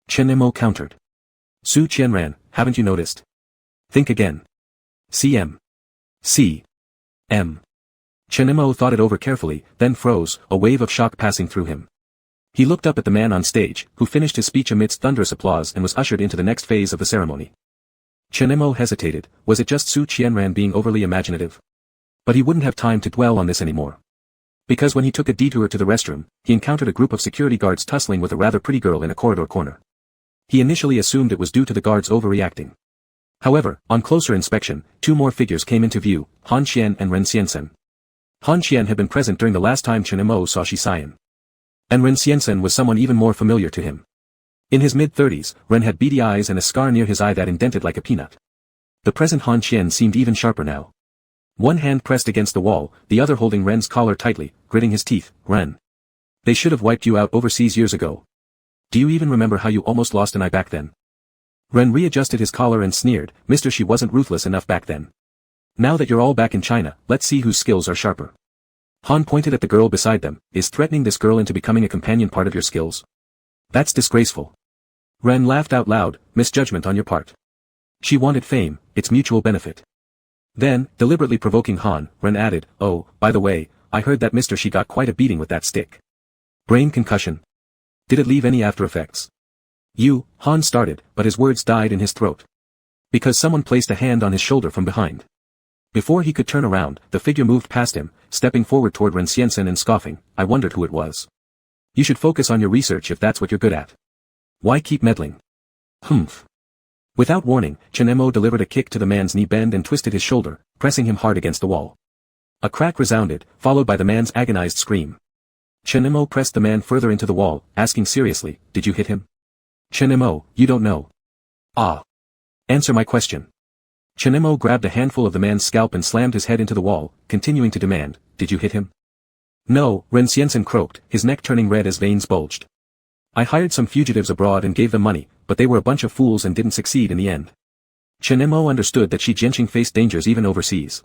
Chen Mo countered. Su Qianran, haven't you noticed? Think again. CM. C. M. Chen Mo thought it over carefully, then froze, a wave of shock passing through him. He looked up at the man on stage, who finished his speech amidst thunderous applause and was ushered into the next phase of the ceremony. Chen Mo hesitated, was it just Su Qianran being overly imaginative? But he wouldn't have time to dwell on this anymore. Because when he took a detour to the restroom, he encountered a group of security guards tussling with a rather pretty girl in a corridor corner. He initially assumed it was due to the guards overreacting. However, on closer inspection, two more figures came into view, Han Xian and Ren Xiansen. Han Xian had been present during the last time Chen Mo saw Shi Xian. And Ren Xiansen was someone even more familiar to him. In his mid-30s, Ren had beady eyes and a scar near his eye that indented like a peanut. The present Han Xian seemed even sharper now. One hand pressed against the wall, the other holding Ren's collar tightly, gritting his teeth. Ren. They should have wiped you out overseas years ago. Do you even remember how you almost lost an eye back then? Ren readjusted his collar and sneered, Mister, she wasn't ruthless enough back then. Now that you're all back in China, let's see whose skills are sharper. Han pointed at the girl beside them, is threatening this girl into becoming a companion part of your skills? That's disgraceful. Ren laughed out loud, misjudgment on your part. She wanted fame, it's mutual benefit. Then, deliberately provoking Han, Ren added, oh, by the way, I heard that Mister she got quite a beating with that stick. Brain concussion. Did it leave any after effects? Han started, but his words died in his throat. Because someone placed a hand on his shoulder from behind. Before he could turn around, the figure moved past him, stepping forward toward Ren Xiansen and scoffing, I wondered who it was. You should focus on your research if that's what you're good at. Why keep meddling? Humph. Without warning, Chen Mo delivered a kick to the man's knee bend and twisted his shoulder, pressing him hard against the wall. A crack resounded, followed by the man's agonized scream. Chen Mo pressed the man further into the wall, asking seriously, did you hit him? Chen Mo, you don't know. Ah. Answer my question. Chen Mo grabbed a handful of the man's scalp and slammed his head into the wall, continuing to demand, did you hit him? No, Ren Xiansen croaked, his neck turning red as veins bulged. I hired some fugitives abroad and gave them money, but they were a bunch of fools and didn't succeed in the end. Chen Mo understood that Shi Jianqing faced dangers even overseas.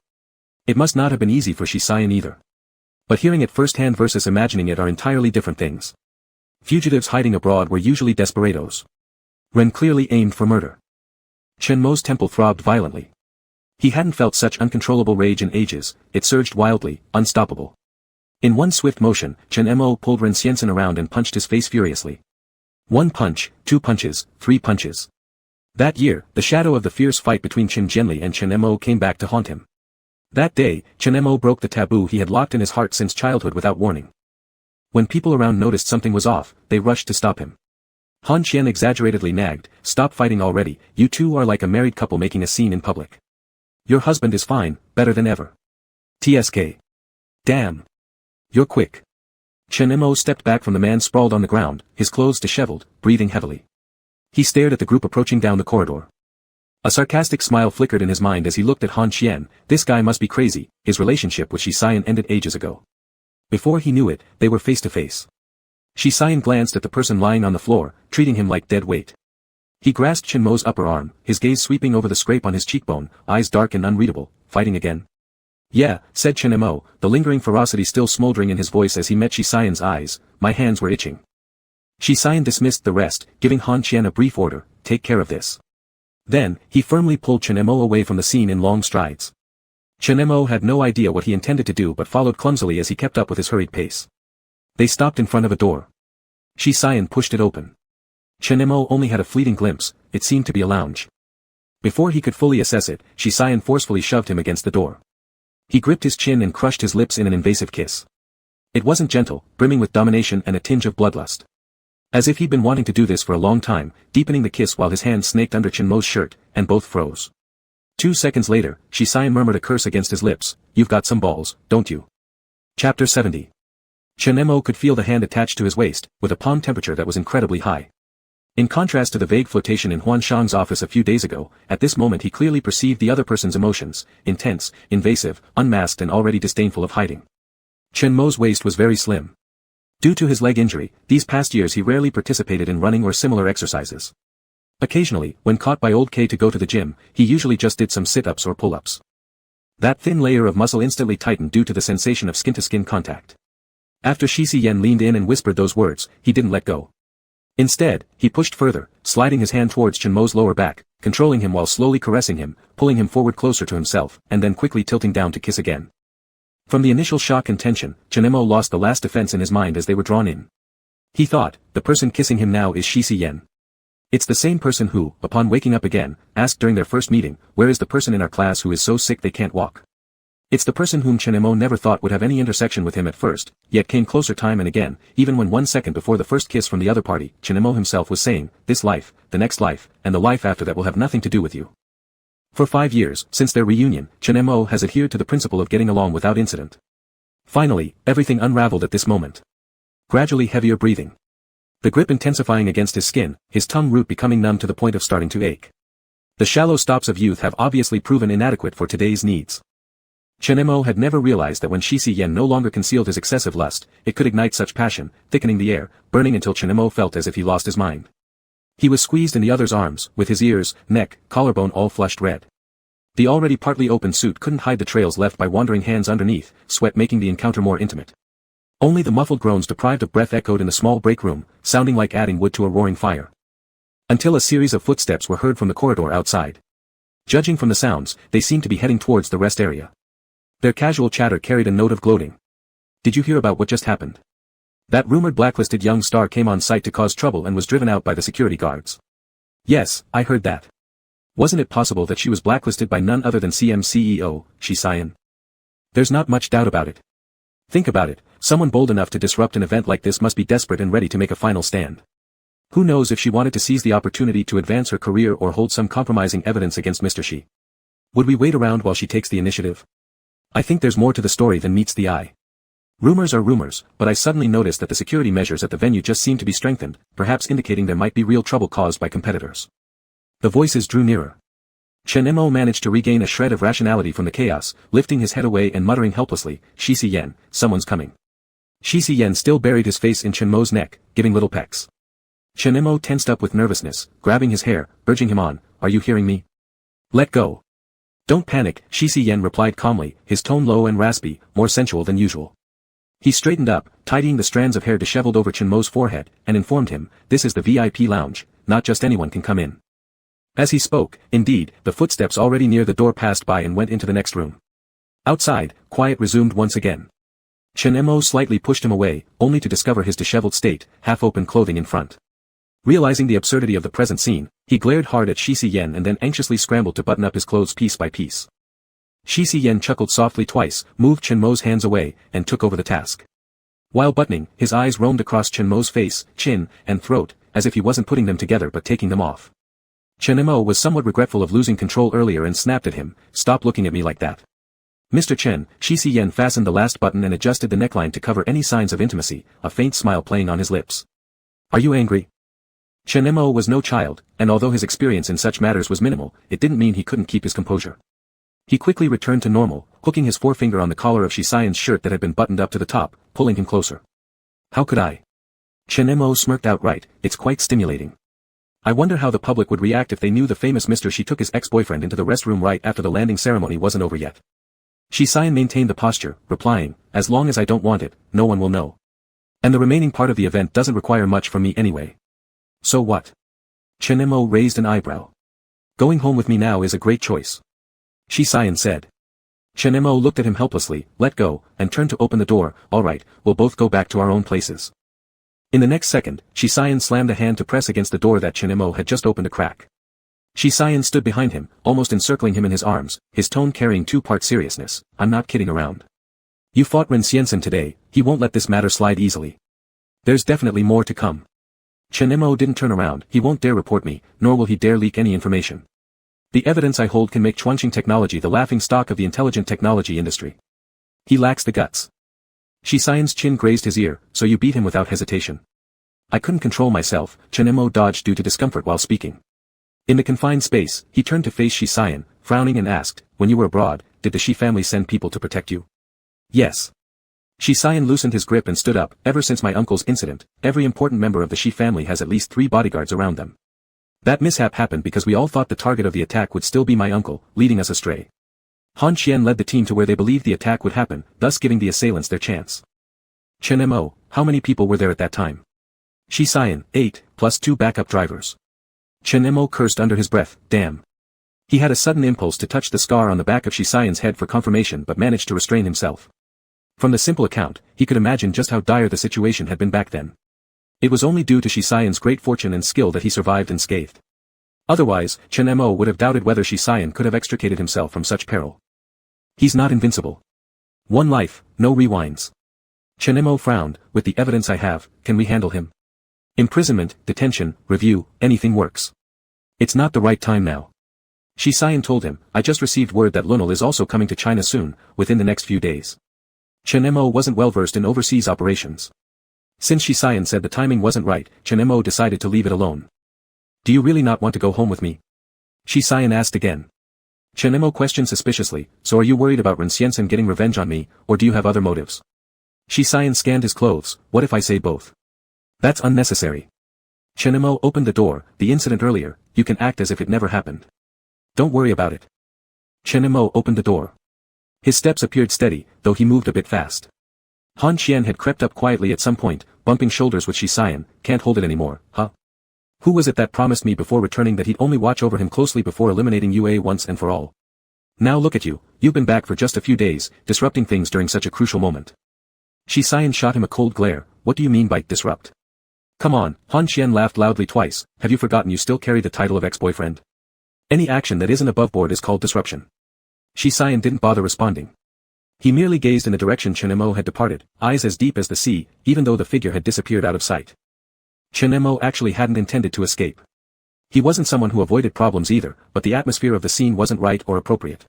It must not have been easy for Shi Xian either. But hearing it firsthand versus imagining it are entirely different things. Fugitives hiding abroad were usually desperados. Ren clearly aimed for murder. Chen Mo's temple throbbed violently. He hadn't felt such uncontrollable rage in ages, it surged wildly, unstoppable. In one swift motion, Chen Mo pulled Ren Xianxin around and punched his face furiously. 1 punch, 2 punches, 3 punches. That year, the shadow of the fierce fight between Chen Jianli and Chen Mo came back to haunt him. That day, Chen Mo broke the taboo he had locked in his heart since childhood without warning. When people around noticed something was off, they rushed to stop him. Han Qian exaggeratedly nagged, "Stop fighting already, you two are like a married couple making a scene in public. Your husband is fine, better than ever. TSK. Damn. You're quick." Chen Mo stepped back from the man sprawled on the ground, his clothes disheveled, breathing heavily. He stared at the group approaching down the corridor. A sarcastic smile flickered in his mind as he looked at Han Qian. This guy must be crazy, his relationship with Shi Xian ended ages ago. Before he knew it, they were face to face. Shi Xian glanced at the person lying on the floor, treating him like dead weight. He grasped Chen Mo's upper arm, his gaze sweeping over the scrape on his cheekbone, eyes dark and unreadable. "Fighting again?" "Yeah," said Chen Mo, the lingering ferocity still smoldering in his voice as he met Shi Xian's eyes. "My hands were itching." Shi Xian dismissed the rest, giving Han Qian a brief order, "Take care of this." Then, he firmly pulled Chen Mo away from the scene in long strides. Chen Mo had no idea what he intended to do but followed clumsily as he kept up with his hurried pace. They stopped in front of a door. Shi Xian pushed it open. Chen Mo only had a fleeting glimpse, it seemed to be a lounge. Before he could fully assess it, Shi Xian forcefully shoved him against the door. He gripped his chin and crushed his lips in an invasive kiss. It wasn't gentle, brimming with domination and a tinge of bloodlust. As if he'd been wanting to do this for a long time, deepening the kiss while his hand snaked under Chen Mo's shirt, and both froze. 2 seconds later, Shi Xian murmured a curse against his lips. "You've got some balls, don't you?" Chapter 70. Chen Mo could feel the hand attached to his waist, with a palm temperature that was incredibly high. In contrast to the vague flirtation in Huan Shang's office a few days ago, at this moment he clearly perceived the other person's emotions, intense, invasive, unmasked and already disdainful of hiding. Chen Mo's waist was very slim. Due to his leg injury, these past years he rarely participated in running or similar exercises. Occasionally, when caught by old K to go to the gym, he usually just did some sit-ups or pull-ups. That thin layer of muscle instantly tightened due to the sensation of skin-to-skin contact. After Shi Xian leaned in and whispered those words, he didn't let go. Instead, he pushed further, sliding his hand towards Chen Mo's lower back, controlling him while slowly caressing him, pulling him forward closer to himself, and then quickly tilting down to kiss again. From the initial shock and tension, Chen Mo lost the last defense in his mind as they were drawn in. He thought, the person kissing him now is Shi Xian. It's the same person who, upon waking up again, asked during their first meeting, "Where is the person in our class who is so sick they can't walk?" It's the person whom Chen Mo never thought would have any intersection with him at first, yet came closer time and again, even when 1 second before the first kiss from the other party, Chen Mo himself was saying, "This life, the next life, and the life after that will have nothing to do with you." For 5 years, since their reunion, Chen Mo has adhered to the principle of getting along without incident. Finally, everything unraveled at this moment. Gradually heavier breathing. The grip intensifying against his skin, his tongue root becoming numb to the point of starting to ache. The shallow stops of youth have obviously proven inadequate for today's needs. Chen Mo had never realized that when Shi Xian no longer concealed his excessive lust, it could ignite such passion, thickening the air, burning until Chen Mo felt as if he lost his mind. He was squeezed in the other's arms, with his ears, neck, collarbone all flushed red. The already partly open suit couldn't hide the trails left by wandering hands underneath, sweat making the encounter more intimate. Only the muffled groans deprived of breath echoed in the small break room, sounding like adding wood to a roaring fire. Until a series of footsteps were heard from the corridor outside. Judging from the sounds, they seemed to be heading towards the rest area. Their casual chatter carried a note of gloating. "Did you hear about what just happened? That rumored blacklisted young star came on site to cause trouble and was driven out by the security guards." "Yes, I heard that. Wasn't it possible that she was blacklisted by none other than CM CEO, Shi Xian? There's not much doubt about it. Think about it, someone bold enough to disrupt an event like this must be desperate and ready to make a final stand. Who knows if she wanted to seize the opportunity to advance her career or hold some compromising evidence against Mr. Shi. Would we wait around while she takes the initiative? I think there's more to the story than meets the eye. Rumors are rumors, but I suddenly noticed that the security measures at the venue just seemed to be strengthened, perhaps indicating there might be real trouble caused by competitors." The voices drew nearer. Chen Mo managed to regain a shred of rationality from the chaos, lifting his head away and muttering helplessly, "Shi Xian, someone's coming." Shi Xian still buried his face in Chen Mo's neck, giving little pecks. Chen Mo tensed up with nervousness, grabbing his hair, urging him on, "Are you hearing me? Let go." "Don't panic," Shi Xian replied calmly, his tone low and raspy, more sensual than usual. He straightened up, tidying the strands of hair disheveled over Chen Mo's forehead, and informed him, "This is the VIP lounge, not just anyone can come in." As he spoke, indeed, the footsteps already near the door passed by and went into the next room. Outside, quiet resumed once again. Chen Mo slightly pushed him away, only to discover his disheveled state, half-open clothing in front. Realizing the absurdity of the present scene, he glared hard at Shi Yen and then anxiously scrambled to button up his clothes piece by piece. Shi Yen chuckled softly twice, moved Chen Mo's hands away, and took over the task. While buttoning, his eyes roamed across Chen Mo's face, chin, and throat, as if he wasn't putting them together but taking them off. Chen Mo was somewhat regretful of losing control earlier and snapped at him, "Stop looking at me like that." "Mr. Chen," Shi Yen fastened the last button and adjusted the neckline to cover any signs of intimacy, a faint smile playing on his lips. "Are you angry?" Chen Mo was no child, and although his experience in such matters was minimal, it didn't mean he couldn't keep his composure. He quickly returned to normal, hooking his forefinger on the collar of Shi Xian's shirt that had been buttoned up to the top, pulling him closer. "How could I?" Chen Mo smirked outright, "It's quite stimulating. I wonder how the public would react if they knew the famous Mr. Shi took his ex-boyfriend into the restroom right after the landing ceremony wasn't over yet." Shi Xian maintained the posture, replying, "As long as I don't want it, no one will know. And the remaining part of the event doesn't require much from me anyway." "So what?" Chen Mo raised an eyebrow. "Going home with me now is a great choice," Shi Xian said. Chen Mo looked at him helplessly, let go, and turned to open the door. "All right, we'll both go back to our own places." In the next second, Shi Xian slammed a hand to press against the door that Chen Mo had just opened a crack. Shi Xian stood behind him, almost encircling him in his arms, his tone carrying two-part seriousness. "I'm not kidding around. You fought Ren Xiansen today, he won't let this matter slide easily. There's definitely more to come. Chen Mo didn't turn around, he won't dare report me, nor will he dare leak any information. The evidence I hold can make Chuanqing technology the laughing-stock of the intelligent technology industry. He lacks the guts." Shi Xian's chin grazed his ear, "So you beat him without hesitation." "I couldn't control myself," Chen Mo dodged due to discomfort while speaking. In the confined space, he turned to face Shi Xian, frowning and asked, "When you were abroad, did the Shi family send people to protect you?" "Yes." Shi Xian loosened his grip and stood up. "Ever since my uncle's incident, every important member of the Shi family has at least 3 bodyguards around them. That mishap happened because we all thought the target of the attack would still be my uncle, leading us astray. Han Qian led the team to where they believed the attack would happen, thus giving the assailants their chance." "Chen Mo, how many people were there at that time?" Shi Xian, 8, plus 2 backup drivers. Chen Mo cursed under his breath, "Damn." He had a sudden impulse to touch the scar on the back of Shi Xian's head for confirmation but managed to restrain himself. From the simple account, he could imagine just how dire the situation had been back then. It was only due to Shi Xian's great fortune and skill that he survived unscathed. Otherwise, Chen Mo would have doubted whether Shi Xian could have extricated himself from such peril. He's not invincible. One life, no rewinds. Chen Mo frowned, "With the evidence I have, can we handle him? Imprisonment, detention, review, anything works. It's not the right time now." Shi Xian told him, "I just received word that Lunel is also coming to China soon, within the next few days." Chen Mo wasn't well versed in overseas operations. Since Shi Xian said the timing wasn't right, Chen Mo decided to leave it alone. "Do you really not want to go home with me?" Shi Xian asked again. Chen Mo questioned suspiciously, "So are you worried about Ren Xiansen getting revenge on me, or do you have other motives?" Shi Xian scanned his clothes. "What if I say both?" "That's unnecessary." Chen Mo opened the door. "The incident earlier, you can act as if it never happened. Don't worry about it." Chen Mo opened the door. His steps appeared steady, though he moved a bit fast. Han Qian had crept up quietly at some point, bumping shoulders with Shi Xian. "Can't hold it anymore, huh? Who was it that promised me before returning that he'd only watch over him closely before eliminating UA once and for all? Now look at you, you've been back for just a few days, disrupting things during such a crucial moment." Shi Xian shot him a cold glare. "What do you mean by disrupt?" "Come on," Han Qian laughed loudly twice. "Have you forgotten you still carry the title of ex-boyfriend? Any action that isn't above board is called disruption." Shi Xian didn't bother responding. He merely gazed in the direction Chen Mo had departed, eyes as deep as the sea, even though the figure had disappeared out of sight. Chen Mo actually hadn't intended to escape. He wasn't someone who avoided problems either, but the atmosphere of the scene wasn't right or appropriate.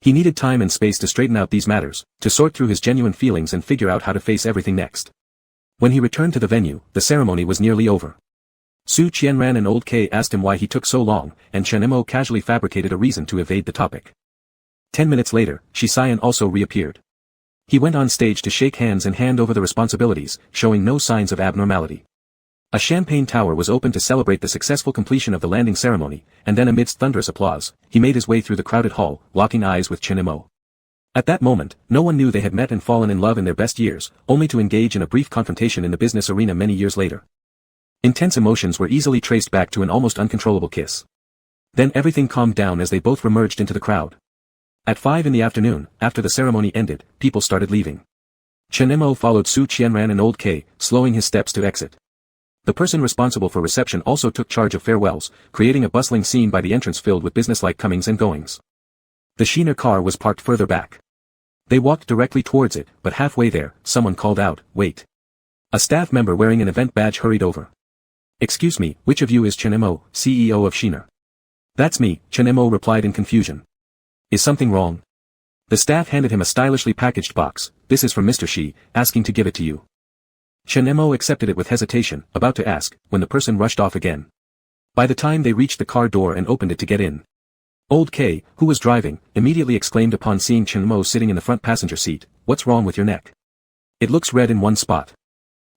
He needed time and space to straighten out these matters, to sort through his genuine feelings and figure out how to face everything next. When he returned to the venue, the ceremony was nearly over. Su Qianran and Old K asked him why he took so long, and Chen Mo casually fabricated a reason to evade the topic. 10 minutes later, Shi Xian also reappeared. He went on stage to shake hands and hand over the responsibilities, showing no signs of abnormality. A champagne tower was opened to celebrate the successful completion of the landing ceremony, and then amidst thunderous applause, he made his way through the crowded hall, locking eyes with Chen Mo. At that moment, no one knew they had met and fallen in love in their best years, only to engage in a brief confrontation in the business arena many years later. Intense emotions were easily traced back to an almost uncontrollable kiss. Then everything calmed down as they both remerged into the crowd. At 5 in the afternoon, after the ceremony ended, people started leaving. Chen Mo followed Su Qianran and Old K, slowing his steps to exit. The person responsible for reception also took charge of farewells, creating a bustling scene by the entrance filled with businesslike comings and goings. The Sheener car was parked further back. They walked directly towards it, but halfway there, someone called out, "Wait." A staff member wearing an event badge hurried over. "Excuse me, which of you is Chen Mo, CEO of Sheener?" "That's me," Chen Mo replied in confusion. "Is something wrong?" The staff handed him a stylishly packaged box. "This is from Mr. Shi, asking to give it to you." Chen Mo accepted it with hesitation, about to ask, when the person rushed off again. By the time they reached the car door and opened it to get in, Old K, who was driving, immediately exclaimed upon seeing Chen Mo sitting in the front passenger seat, "What's wrong with your neck? It looks red in one spot."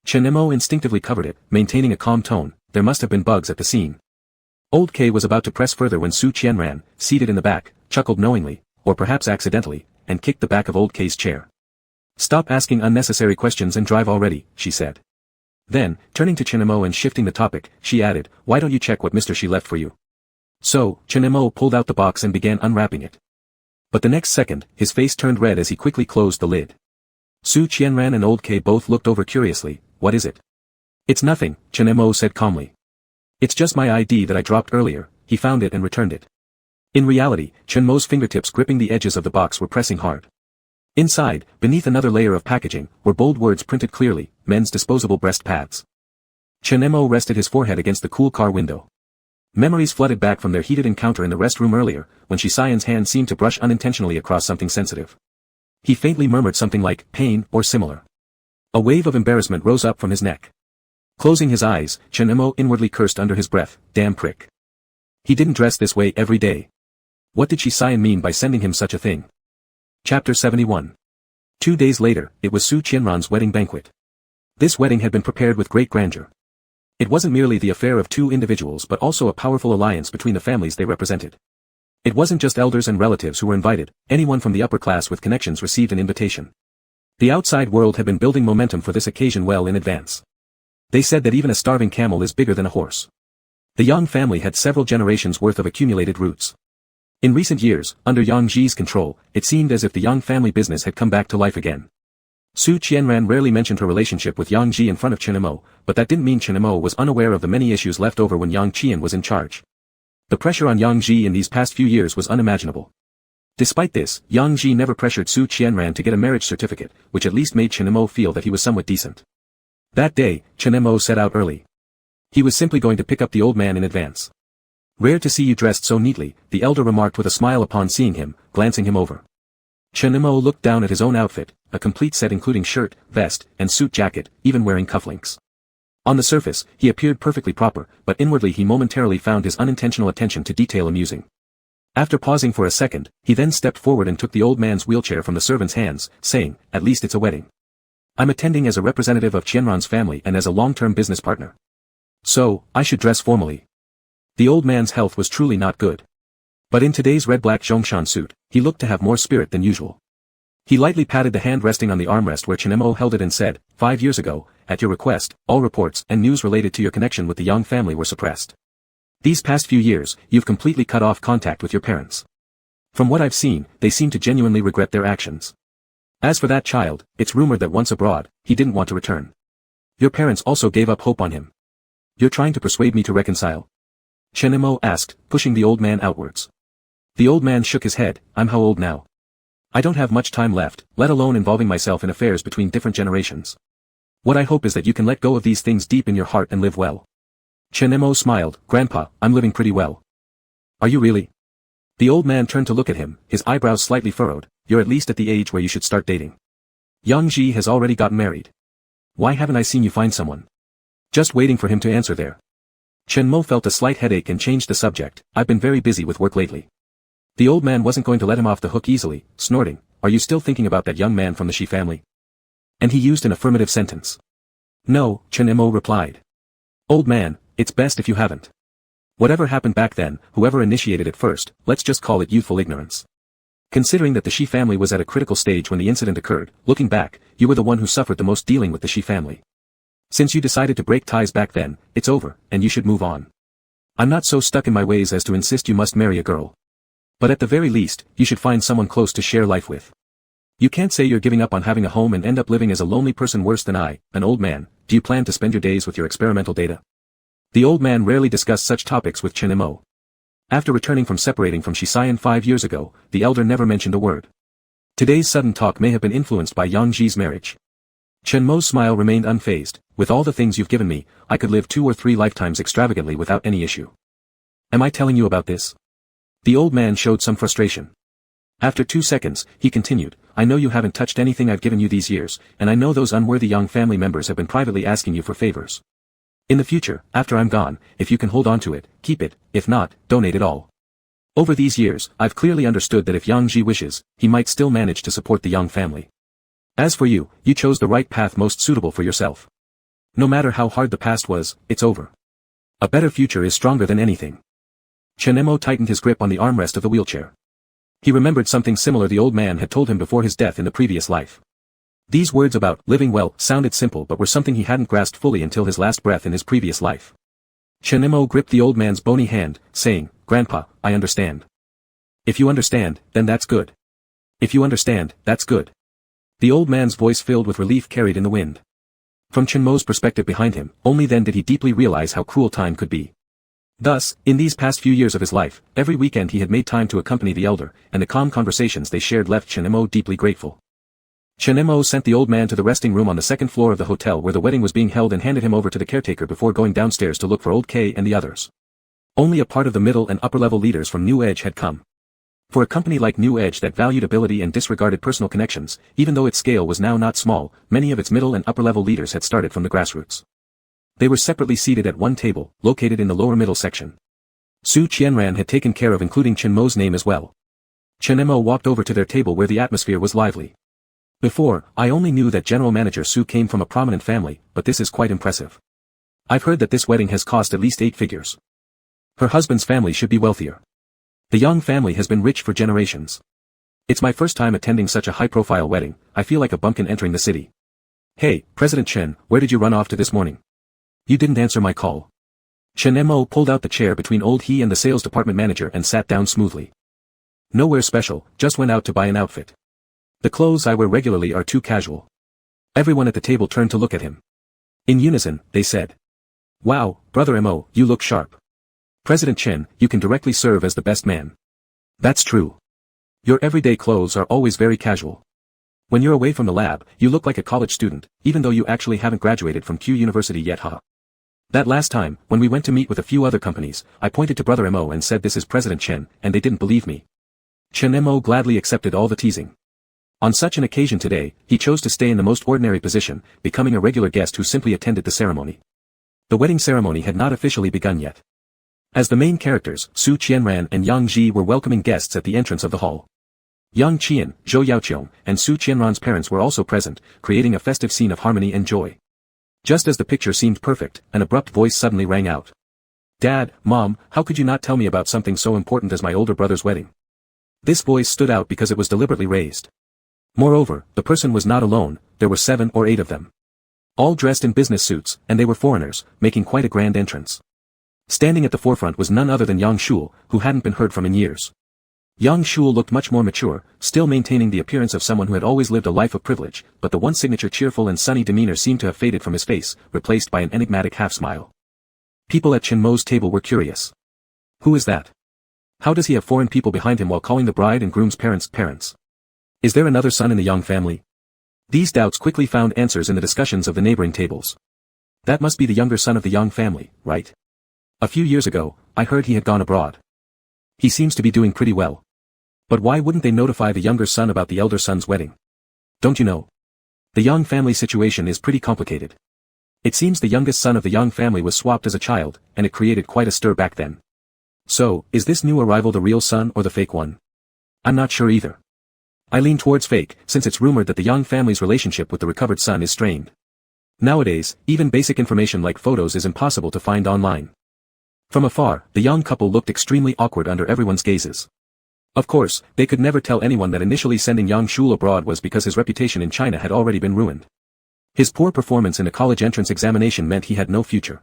Chen Mo instinctively covered it, maintaining a calm tone. There must have been bugs at the scene. Old K was about to press further when Su Qianran, seated in the back, chuckled knowingly, or perhaps accidentally, and kicked the back of Old K's chair. "Stop asking unnecessary questions and drive already," she said. Then, turning to Chen Mo and shifting the topic, she added, "Why don't you check what Mr. Shi left for you?" So, Chen Mo pulled out the box and began unwrapping it. But the next second, his face turned red as he quickly closed the lid. Su Qianran and Old K both looked over curiously. "What is it?" "It's nothing," Chen Mo said calmly. "It's just my ID that I dropped earlier." He found it and returned it. In reality, Chen Mo's fingertips gripping the edges of the box were pressing hard. Inside, beneath another layer of packaging, were bold words printed clearly, "Men's disposable breast pads." Chen Mo rested his forehead against the cool car window. Memories flooded back from their heated encounter in the restroom earlier, when Shisayan's hand seemed to brush unintentionally across something sensitive. He faintly murmured something like, "pain," or similar. A wave of embarrassment rose up from his neck. Closing his eyes, Chen Mo inwardly cursed under his breath, "Damn prick. He didn't dress this way every day. What did Shisayan mean by sending him such a thing?" Chapter 71. 2 days later, it was Su Qianran's wedding banquet. This wedding had been prepared with great grandeur. It wasn't merely the affair of two individuals but also a powerful alliance between the families they represented. It wasn't just elders and relatives who were invited, anyone from the upper class with connections received an invitation. The outside world had been building momentum for this occasion well in advance. They said that even a starving camel is bigger than a horse. The Yang family had several generations worth of accumulated roots. In recent years, under Yang Ji's control, it seemed as if the Yang family business had come back to life again. Su Qianran rarely mentioned her relationship with Yang Ji in front of Chen Mo, but that didn't mean Chen Mo was unaware of the many issues left over when Yang Qian was in charge. The pressure on Yang Ji in these past few years was unimaginable. Despite this, Yang Ji never pressured Su Qianran to get a marriage certificate, which at least made Chen Mo feel that he was somewhat decent. That day, Chen Mo set out early. He was simply going to pick up the old man in advance. "Rare to see you dressed so neatly," the elder remarked with a smile upon seeing him, glancing him over. Chen Mo looked down at his own outfit, a complete set including shirt, vest, and suit jacket, even wearing cufflinks. On the surface, he appeared perfectly proper, but inwardly he momentarily found his unintentional attention to detail amusing. After pausing for a second, he then stepped forward and took the old man's wheelchair from the servant's hands, saying, "At least it's a wedding. I'm attending as a representative of Qianran's family and as a long-term business partner. So, I should dress formally." The old man's health was truly not good. But in today's red-black Zhongshan suit, he looked to have more spirit than usual. He lightly patted the hand resting on the armrest where Chen Mo held it and said, "5 years ago, at your request, all reports and news related to your connection with the Yang family were suppressed. These past few years, you've completely cut off contact with your parents. From what I've seen, they seem to genuinely regret their actions. As for that child, it's rumored that once abroad, he didn't want to return. Your parents also gave up hope on him. You're trying to persuade me to reconcile?" Chen Mo asked, pushing the old man outwards. The old man shook his head. "I'm how old now? I don't have much time left, let alone involving myself in affairs between different generations. What I hope is that you can let go of these things deep in your heart and live well." Chen Mo smiled. "Grandpa, I'm living pretty well." "Are you really?" The old man turned to look at him, his eyebrows slightly furrowed. "You're at least at the age where you should start dating. Yang Ji has already gotten married. Why haven't I seen you find someone?" Just waiting for him to answer there. Chen Mo felt a slight headache and changed the subject. "I've been very busy with work lately." The old man wasn't going to let him off the hook easily, snorting, "Are you still thinking about that young man from the Shi family?" And he used an affirmative sentence. "No," Chen Mo replied. "Old man, it's best if you haven't. Whatever happened back then, whoever initiated it first, let's just call it youthful ignorance. Considering that the Shi family was at a critical stage when the incident occurred, looking back, you were the one who suffered the most dealing with the Shi family. Since you decided to break ties back then, it's over, and you should move on. I'm not so stuck in my ways as to insist you must marry a girl. But at the very least, you should find someone close to share life with. You can't say you're giving up on having a home and end up living as a lonely person. Worse than I, an old man. Do you plan to spend your days with your experimental data? The old man rarely discussed such topics with Chen Mo. After returning from separating from Shisayan 5 years ago, the elder never mentioned a word. Today's sudden talk may have been influenced by Yang Ji's marriage. Chen Mo's smile remained unfazed. With all the things you've given me, I could live 2 or 3 lifetimes extravagantly without any issue. Am I telling you about this? The old man showed some frustration. After 2 seconds, he continued, I know you haven't touched anything I've given you these years, and I know those unworthy young family members have been privately asking you for favors. In the future, after I'm gone, if you can hold on to it, keep it, if not, donate it all. Over these years, I've clearly understood that if Yang Ji wishes, he might still manage to support the young family. As for you, you chose the right path most suitable for yourself. No matter how hard the past was, it's over. A better future is stronger than anything. Chen Mo tightened his grip on the armrest of the wheelchair. He remembered something similar the old man had told him before his death in the previous life. These words about living well sounded simple but were something he hadn't grasped fully until his last breath in his previous life. Chen Mo gripped the old man's bony hand, saying, Grandpa, I understand. If you understand, then that's good. If you understand, that's good. The old man's voice filled with relief carried in the wind. From Chen Mo's perspective behind him, only then did he deeply realize how cruel time could be. Thus, in these past few years of his life, every weekend he had made time to accompany the elder, and the calm conversations they shared left Chen Mo deeply grateful. Chen Mo sent the old man to the resting room on the 2nd floor of the hotel where the wedding was being held and handed him over to the caretaker before going downstairs to look for old K and the others. Only a part of the middle and upper-level leaders from New Edge had come. For a company like New Edge that valued ability and disregarded personal connections, even though its scale was now not small, many of its middle and upper-level leaders had started from the grassroots. They were separately seated at one table, located in the lower middle section. Su Qianran had taken care of including Chen Mo's name as well. Chen Mo walked over to their table where the atmosphere was lively. Before, I only knew that General Manager Su came from a prominent family, but this is quite impressive. I've heard that this wedding has cost at least 8 figures. Her husband's family should be wealthier. The Young family has been rich for generations. It's my first time attending such a high-profile wedding. I feel like a bumpkin entering the city. Hey, President Chen, where did you run off to this morning? You didn't answer my call. Chen Mo pulled out the chair between old he and the sales department manager and sat down smoothly. Nowhere special, just went out to buy an outfit. The clothes I wear regularly are too casual. Everyone at the table turned to look at him. In unison, they said. Wow, Brother Mo, you look sharp. President Chen, you can directly serve as the best man. That's true. Your everyday clothes are always very casual. When you're away from the lab, you look like a college student, even though you actually haven't graduated from Q University yet, huh? That last time, when we went to meet with a few other companies, I pointed to Brother Mo and said this is President Chen, and they didn't believe me. Chen Mo gladly accepted all the teasing. On such an occasion today, he chose to stay in the most ordinary position, becoming a regular guest who simply attended the ceremony. The wedding ceremony had not officially begun yet. As the main characters, Su Qianran and Yang Ji were welcoming guests at the entrance of the hall. Yang Qian, Zhou Yaoqiong, and Su Qianran's parents were also present, creating a festive scene of harmony and joy. Just as the picture seemed perfect, an abrupt voice suddenly rang out. Dad, Mom, how could you not tell me about something so important as my older brother's wedding? This voice stood out because it was deliberately raised. Moreover, the person was not alone, there were 7 or 8 of them. All dressed in business suits, and they were foreigners, making quite a grand entrance. Standing at the forefront was none other than Yang Shul, who hadn't been heard from in years. Yang Shul looked much more mature, still maintaining the appearance of someone who had always lived a life of privilege, but the once signature cheerful and sunny demeanor seemed to have faded from his face, replaced by an enigmatic half-smile. People at Chen Mo's table were curious. Who is that? How does he have foreign people behind him while calling the bride and groom's parents? Is there another son in the Yang family? These doubts quickly found answers in the discussions of the neighboring tables. That must be the younger son of the Yang family, right? A few years ago, I heard he had gone abroad. He seems to be doing pretty well. But why wouldn't they notify the younger son about the elder son's wedding? Don't you know? The Yang family situation is pretty complicated. It seems the youngest son of the Yang family was swapped as a child, and it created quite a stir back then. So, is this new arrival the real son or the fake one? I'm not sure either. I lean towards fake, since it's rumored that the Yang family's relationship with the recovered son is strained. Nowadays, even basic information like photos is impossible to find online. From afar, the young couple looked extremely awkward under everyone's gazes. Of course, they could never tell anyone that initially sending Yang Shul abroad was because his reputation in China had already been ruined. His poor performance in a college entrance examination meant he had no future.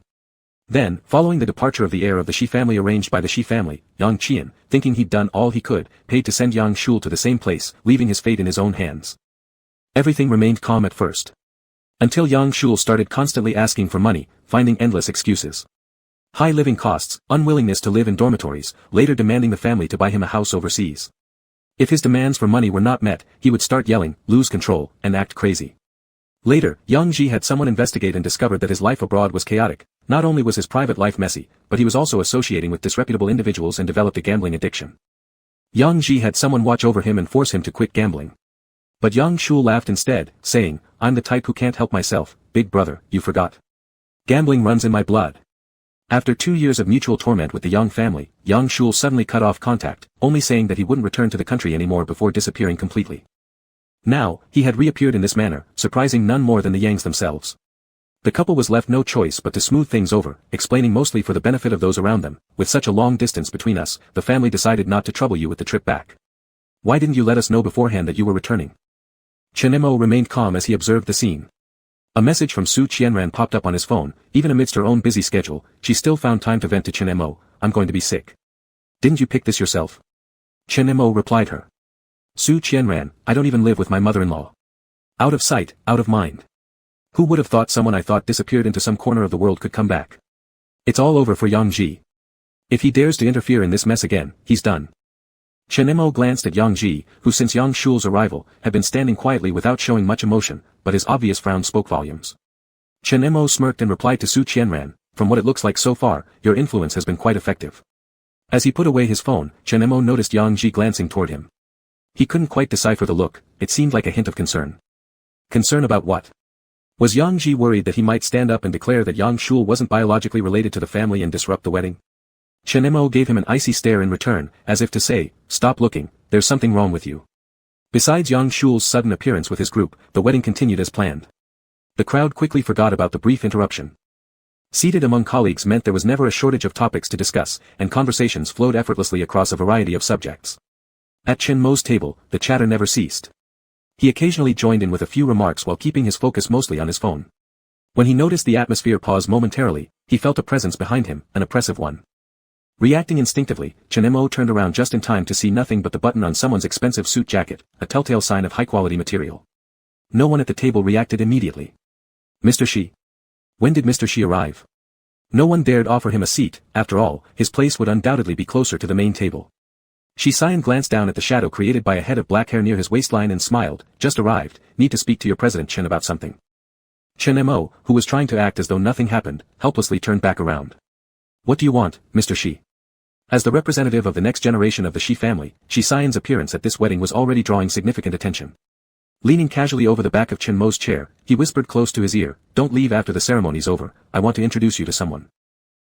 Then, following the departure of the heir of the Shi family arranged by the Shi family, Yang Qian, thinking he'd done all he could, paid to send Yang Shul to the same place, leaving his fate in his own hands. Everything remained calm at first. Until Yang Shul started constantly asking for money, finding endless excuses. High living costs, unwillingness to live in dormitories, later demanding the family to buy him a house overseas. If his demands for money were not met, he would start yelling, lose control, and act crazy. Later, Yang Ji had someone investigate and discovered that his life abroad was chaotic. Not only was his private life messy, but he was also associating with disreputable individuals and developed a gambling addiction. Yang Ji had someone watch over him and force him to quit gambling. But Yang Shul laughed instead, saying, I'm the type who can't help myself, big brother, you forgot. Gambling runs in my blood. After 2 years of mutual torment with the Yang family, Yang Shul suddenly cut off contact, only saying that he wouldn't return to the country anymore before disappearing completely. Now, he had reappeared in this manner, surprising none more than the Yangs themselves. The couple was left no choice but to smooth things over, explaining mostly for the benefit of those around them, with such a long distance between us, the family decided not to trouble you with the trip back. Why didn't you let us know beforehand that you were returning? Chen Mo remained calm as he observed the scene. A message from Su Qianran popped up on his phone. Even amidst her own busy schedule, she still found time to vent to Chen Mo, I'm going to be sick. Didn't you pick this yourself? Chen Mo replied her. Su Qianran, I don't even live with my mother-in-law. Out of sight, out of mind. Who would have thought someone I thought disappeared into some corner of the world could come back? It's all over for Yang Ji. If he dares to interfere in this mess again, he's done. Chen Mo glanced at Yang Ji, who since Yang Shul's arrival, had been standing quietly without showing much emotion, but his obvious frown spoke volumes. Chen Mo smirked and replied to Su Qianran, from what it looks like so far, your influence has been quite effective. As he put away his phone, Chen Mo noticed Yang Ji glancing toward him. He couldn't quite decipher the look, it seemed like a hint of concern. Concern about what? Was Yang Ji worried that he might stand up and declare that Yang Shul wasn't biologically related to the family and disrupt the wedding? Chen Mo gave him an icy stare in return, as if to say, stop looking, there's something wrong with you. Besides Yang Shul's sudden appearance with his group, the wedding continued as planned. The crowd quickly forgot about the brief interruption. Seated among colleagues meant there was never a shortage of topics to discuss, and conversations flowed effortlessly across a variety of subjects. At Chen Mo's table, the chatter never ceased. He occasionally joined in with a few remarks while keeping his focus mostly on his phone. When he noticed the atmosphere pause momentarily, he felt a presence behind him, an oppressive one. Reacting instinctively, Chen Mo turned around just in time to see nothing but the button on someone's expensive suit jacket, a telltale sign of high-quality material. No one at the table reacted immediately. Mr. Shi. When did Mr. Shi arrive? No one dared offer him a seat, after all, his place would undoubtedly be closer to the main table. Shi Xian glanced down at the shadow created by a head of black hair near his waistline and smiled, just arrived, need to speak to your President Chen about something. Chen Mo, who was trying to act as though nothing happened, helplessly turned back around. What do you want, Mr. Shi? As the representative of the next generation of the Shi family, Shi Xian's appearance at this wedding was already drawing significant attention. Leaning casually over the back of Chen Mo's chair, he whispered close to his ear, don't leave after the ceremony's over, I want to introduce you to someone.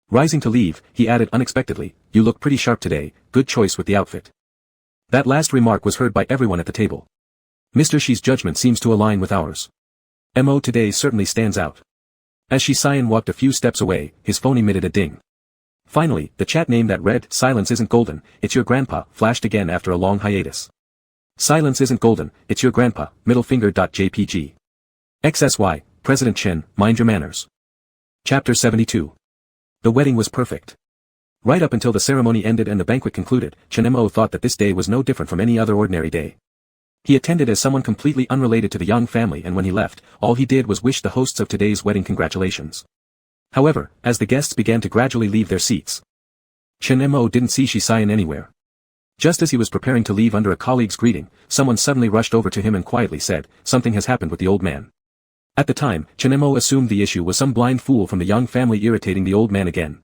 Rising to leave, he added unexpectedly, you look pretty sharp today, good choice with the outfit. That last remark was heard by everyone at the table. Mr. Shi's judgment seems to align with ours. Mo today certainly stands out. As Shi Xian walked a few steps away, his phone emitted a ding. Finally, the chat name that read, Silence isn't golden, it's your grandpa, flashed again after a long hiatus. Silence isn't golden, it's your grandpa, middle finger.jpg. XSY, President Chen, mind your manners. Chapter 72. The wedding was perfect. Right up until the ceremony ended and the banquet concluded, Chen Mo thought that this day was no different from any other ordinary day. He attended as someone completely unrelated to the Yang family, and when he left, all he did was wish the hosts of today's wedding congratulations. However, as the guests began to gradually leave their seats, Chen Mo didn't see Shi Xian anywhere. Just as he was preparing to leave under a colleague's greeting, someone suddenly rushed over to him and quietly said, something has happened with the old man. At the time, Chen Mo assumed the issue was some blind fool from the Yang family irritating the old man again.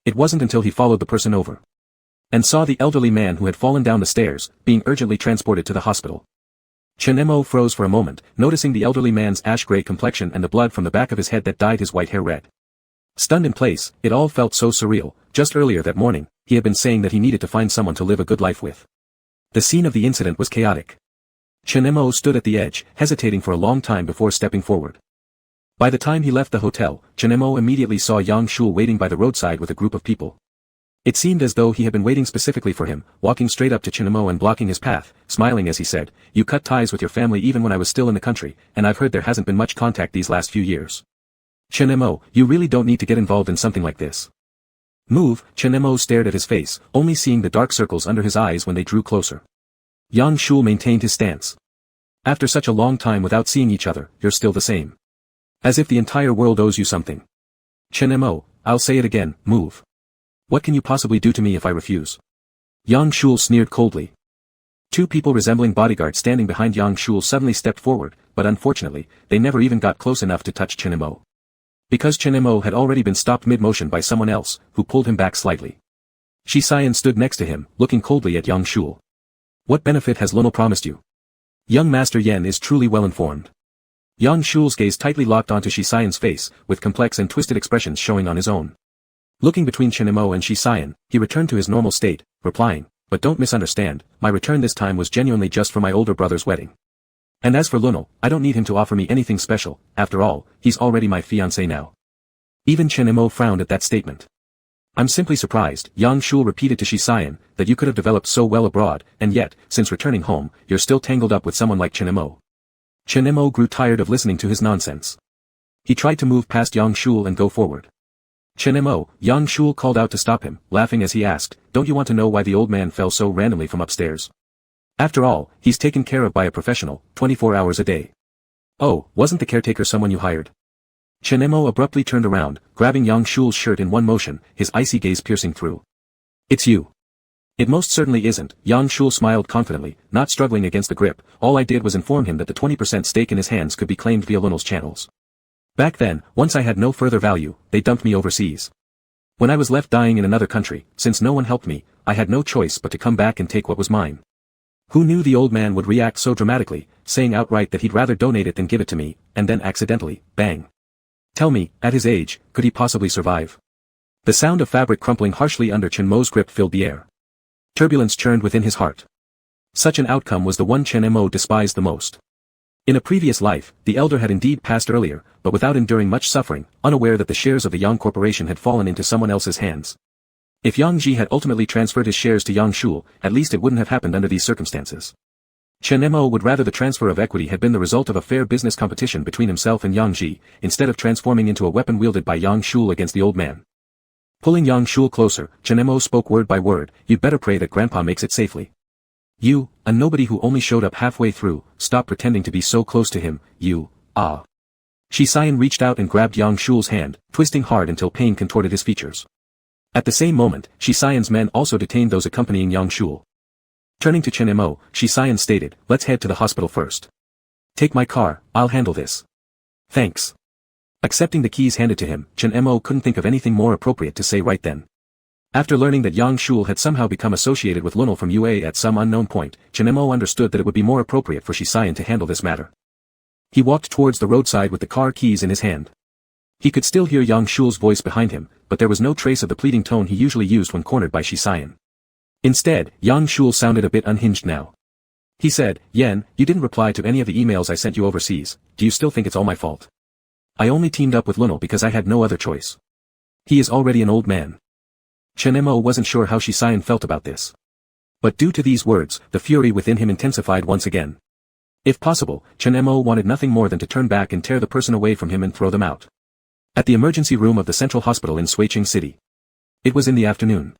It wasn't until he followed the person over and saw the elderly man who had fallen down the stairs, being urgently transported to the hospital. Chen Mo froze for a moment, noticing the elderly man's ash-gray complexion and the blood from the back of his head that dyed his white hair red. Stunned in place, it all felt so surreal. Just earlier that morning, he had been saying that he needed to find someone to live a good life with. The scene of the incident was chaotic. Chen Mo stood at the edge, hesitating for a long time before stepping forward. By the time he left the hotel, Chen Mo immediately saw Yang Shul waiting by the roadside with a group of people. It seemed as though he had been waiting specifically for him, walking straight up to Chinemo and blocking his path, smiling as he said, "You cut ties with your family even when I was still in the country, and I've heard there hasn't been much contact these last few years. Chinemo, you really don't need to get involved in something like this." "Move." Chinemo stared at his face, only seeing the dark circles under his eyes when they drew closer. Yang Shul maintained his stance. "After such a long time without seeing each other, you're still the same. As if the entire world owes you something. Chinemo, I'll say it again, move. What can you possibly do to me if I refuse?" Yang Shul sneered coldly. Two people resembling bodyguards standing behind Yang Shul suddenly stepped forward, but unfortunately, they never even got close enough to touch Chinemo. Because Chinemo had already been stopped mid-motion by someone else, who pulled him back slightly. Shisayan stood next to him, looking coldly at Yang Shul. "What benefit has Lunel promised you?" Young Master Yen is truly well informed. Yang Shul's gaze tightly locked onto Shisayan's face, with complex and twisted expressions showing on his own. Looking between Chinemo and Shisayan, he returned to his normal state, replying, "But don't misunderstand, my return this time was genuinely just for my older brother's wedding. And as for Lunel, I don't need him to offer me anything special, after all, he's already my fiancé now." Even Chinemo frowned at that statement. "I'm simply surprised," Yang Shul repeated to Shisayan, "that you could have developed so well abroad, and yet, since returning home, you're still tangled up with someone like Chinemo." Chinemo grew tired of listening to his nonsense. He tried to move past Yang Shul and go forward. "Chinemo," Yang Shul called out to stop him, laughing as he asked, "Don't you want to know why the old man fell so randomly from upstairs? After all, he's taken care of by a professional, 24 hours a day." "Oh, wasn't the caretaker someone you hired?" Chinemo abruptly turned around, grabbing Yang Shul's shirt in one motion, his icy gaze piercing through. "It's you." "It most certainly isn't," Yang Shul smiled confidently, not struggling against the grip. "All I did was inform him that the 20% stake in his hands could be claimed via Lunel's channels. Back then, once I had no further value, they dumped me overseas. When I was left dying in another country, since no one helped me, I had no choice but to come back and take what was mine." Who knew the old man would react so dramatically, saying outright that he'd rather donate it than give it to me, and then accidentally, bang. Tell me, at his age, could he possibly survive? The sound of fabric crumpling harshly under Chinmo's grip filled the air. Turbulence churned within his heart. Such an outcome was the one Chinmo despised the most. In a previous life, the elder had indeed passed earlier, but without enduring much suffering, unaware that the shares of the Yang Corporation had fallen into someone else's hands. If Yang Ji had ultimately transferred his shares to Yang Shul, at least it wouldn't have happened under these circumstances. Chinmo would rather the transfer of equity had been the result of a fair business competition between himself and Yang Ji, instead of transforming into a weapon wielded by Yang Shul against the old man. Pulling Yang Shul closer, Chinmo spoke word by word, "You'd better pray that Grandpa makes it safely. You, a nobody who only showed up halfway through, stop pretending to be so close to him, you, ah." Shisayan reached out and grabbed Yang Shul's hand, twisting hard until pain contorted his features. At the same moment, Shisayan's men also detained those accompanying Yang Shul. Turning to Chinmo, Shisayan stated, "Let's head to the hospital first. Take my car, I'll handle this." "Thanks." Accepting the keys handed to him, Chinmo couldn't think of anything more appropriate to say right then. After learning that Yang Shul had somehow become associated with Lunel from UA at some unknown point, Chinmo understood that it would be more appropriate for Shisayan to handle this matter. He walked towards the roadside with the car keys in his hand. He could still hear Yang Shul's voice behind him, but there was no trace of the pleading tone he usually used when cornered by Shisayan. Instead, Yang Shul sounded a bit unhinged now. He said, "Yen, you didn't reply to any of the emails I sent you overseas. Do you still think it's all my fault? I only teamed up with Lunel because I had no other choice. He is already an old man." Chinmo wasn't sure how Shisayan felt about this. But due to these words, the fury within him intensified once again. If possible, Chinmo wanted nothing more than to turn back and tear the person away from him and throw them out. At the emergency room of the central hospital in Suiqing City. It was in the afternoon.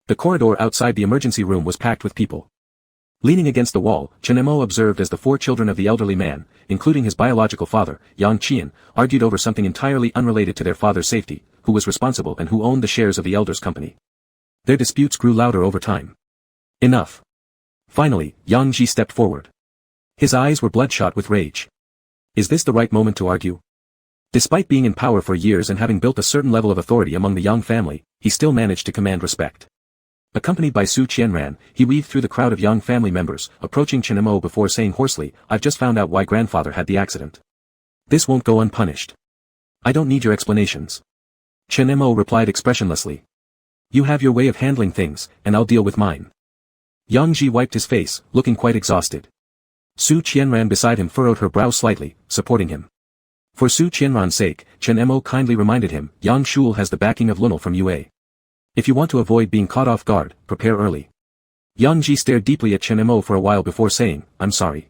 The corridor outside the emergency room was packed with people. Leaning against the wall, Chinmo observed as the four children of the elderly man, including his biological father, Yang Qian, argued over something entirely unrelated to their father's safety, who was responsible and who owned the shares of the elder's company. Their disputes grew louder over time. Enough. Finally, Yang Ji stepped forward. His eyes were bloodshot with rage. Is this the right moment to argue? Despite being in power for years and having built a certain level of authority among the Yang family, he still managed to command respect. Accompanied by Su Qianran, he weaved through the crowd of Yang family members, approaching Chinmo before saying hoarsely, "I've just found out why grandfather had the accident. This won't go unpunished. I don't need your explanations." Chinmo replied expressionlessly. "You have your way of handling things, and I'll deal with mine." Yang Ji wiped his face, looking quite exhausted. Su Qianran beside him furrowed her brow slightly, supporting him. For Su Qianran's sake, Chinmo kindly reminded him, Yang Shul has the backing of Lunel from UA. If you want to avoid being caught off guard, prepare early. Yang Ji stared deeply at Chen Mo for a while before saying, I'm sorry.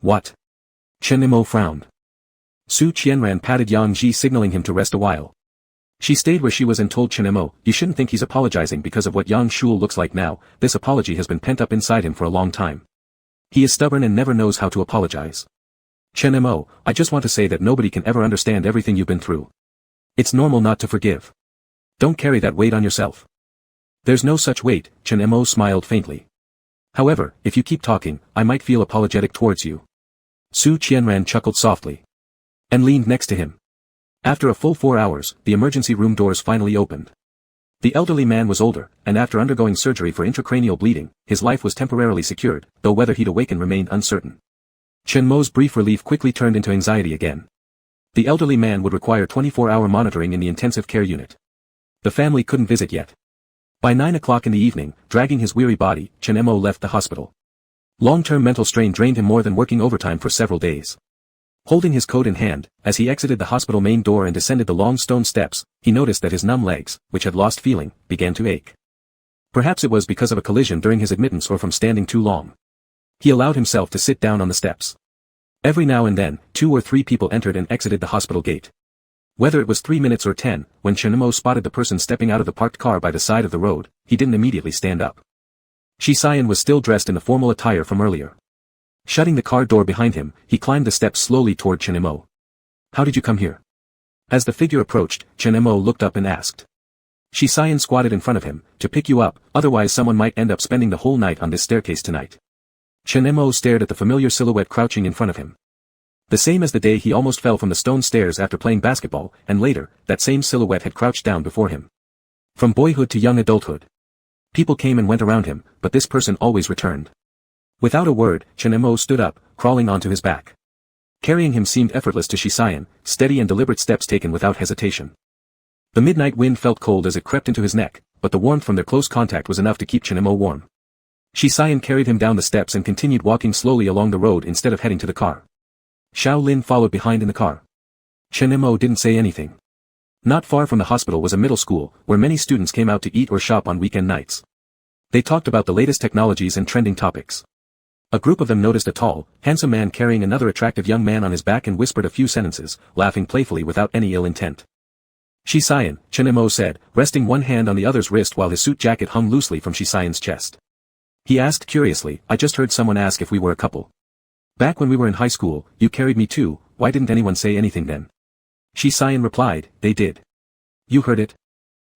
What? Chen Mo frowned. Su Qianran patted Yang Ji signaling him to rest a while. She stayed where she was and told Chen Mo, you shouldn't think he's apologizing because of what Yang Shul looks like now, this apology has been pent up inside him for a long time. He is stubborn and never knows how to apologize. Chen Mo, I just want to say that nobody can ever understand everything you've been through. It's normal not to forgive. Don't carry that weight on yourself. There's no such weight, Chen Mo smiled faintly. However, if you keep talking, I might feel apologetic towards you. Su Qianran chuckled softly. And leaned next to him. After a full 4 hours, the emergency room doors finally opened. The elderly man was older, and after undergoing surgery for intracranial bleeding, his life was temporarily secured, though whether he'd awaken remained uncertain. Chen Mo's brief relief quickly turned into anxiety again. The elderly man would require 24-hour monitoring in the intensive care unit. The family couldn't visit yet. By 9 o'clock in the evening, dragging his weary body, Chen Mo left the hospital. Long-term mental strain drained him more than working overtime for several days. Holding his coat in hand, as he exited the hospital main door and descended the long stone steps, he noticed that his numb legs, which had lost feeling, began to ache. Perhaps it was because of a collision during his admittance or from standing too long. He allowed himself to sit down on the steps. Every now and then, 2 or 3 people entered and exited the hospital gate. Whether it was 3 minutes or 10, when Chen Mo spotted the person stepping out of the parked car by the side of the road, he didn't immediately stand up. Shi Xian was still dressed in the formal attire from earlier. Shutting the car door behind him, he climbed the steps slowly toward Chen Mo. How did you come here? As the figure approached, Chen Mo looked up and asked. Shi Xian squatted in front of him, to pick you up, otherwise someone might end up spending the whole night on this staircase tonight. Chen Mo stared at the familiar silhouette crouching in front of him. The same as the day he almost fell from the stone stairs after playing basketball, and later, that same silhouette had crouched down before him. From boyhood to young adulthood. People came and went around him, but this person always returned. Without a word, Chen Mo stood up, crawling onto his back. Carrying him seemed effortless to Shi Xian, steady and deliberate steps taken without hesitation. The midnight wind felt cold as it crept into his neck, but the warmth from their close contact was enough to keep Chen Mo warm. Shi Xian carried him down the steps and continued walking slowly along the road instead of heading to the car. Xiao Lin followed behind in the car. Chen Mo didn't say anything. Not far from the hospital was a middle school, where many students came out to eat or shop on weekend nights. They talked about the latest technologies and trending topics. A group of them noticed a tall, handsome man carrying another attractive young man on his back and whispered a few sentences, laughing playfully without any ill intent. Shi Xian, Chen Mo said, resting one hand on the other's wrist while his suit jacket hung loosely from Shi Xian's chest. He asked curiously, I just heard someone ask if we were a couple. Back when we were in high school, you carried me too, why didn't anyone say anything then? Shi Xian replied, they did. You heard it?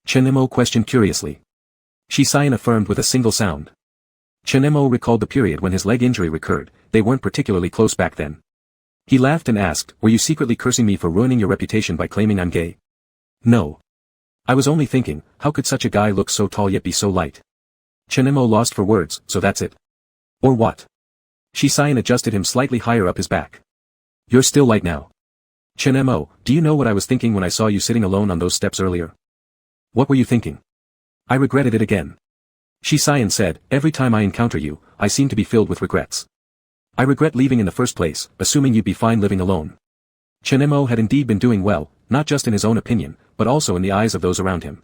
Chen Mo questioned curiously. Shi Xian affirmed with a single sound. Chen Mo recalled the period when his leg injury recurred, they weren't particularly close back then. He laughed and asked, were you secretly cursing me for ruining your reputation by claiming I'm gay? No. I was only thinking, how could such a guy look so tall yet be so light? Chen Mo lost for words, so that's it. Or what? Shi Xian adjusted him slightly higher up his back. You're still light now. Chen Mo, do you know what I was thinking when I saw you sitting alone on those steps earlier? What were you thinking? I regretted it again. Shi Xian said, every time I encounter you, I seem to be filled with regrets. I regret leaving in the first place, assuming you'd be fine living alone. Chen Mo had indeed been doing well, not just in his own opinion, but also in the eyes of those around him.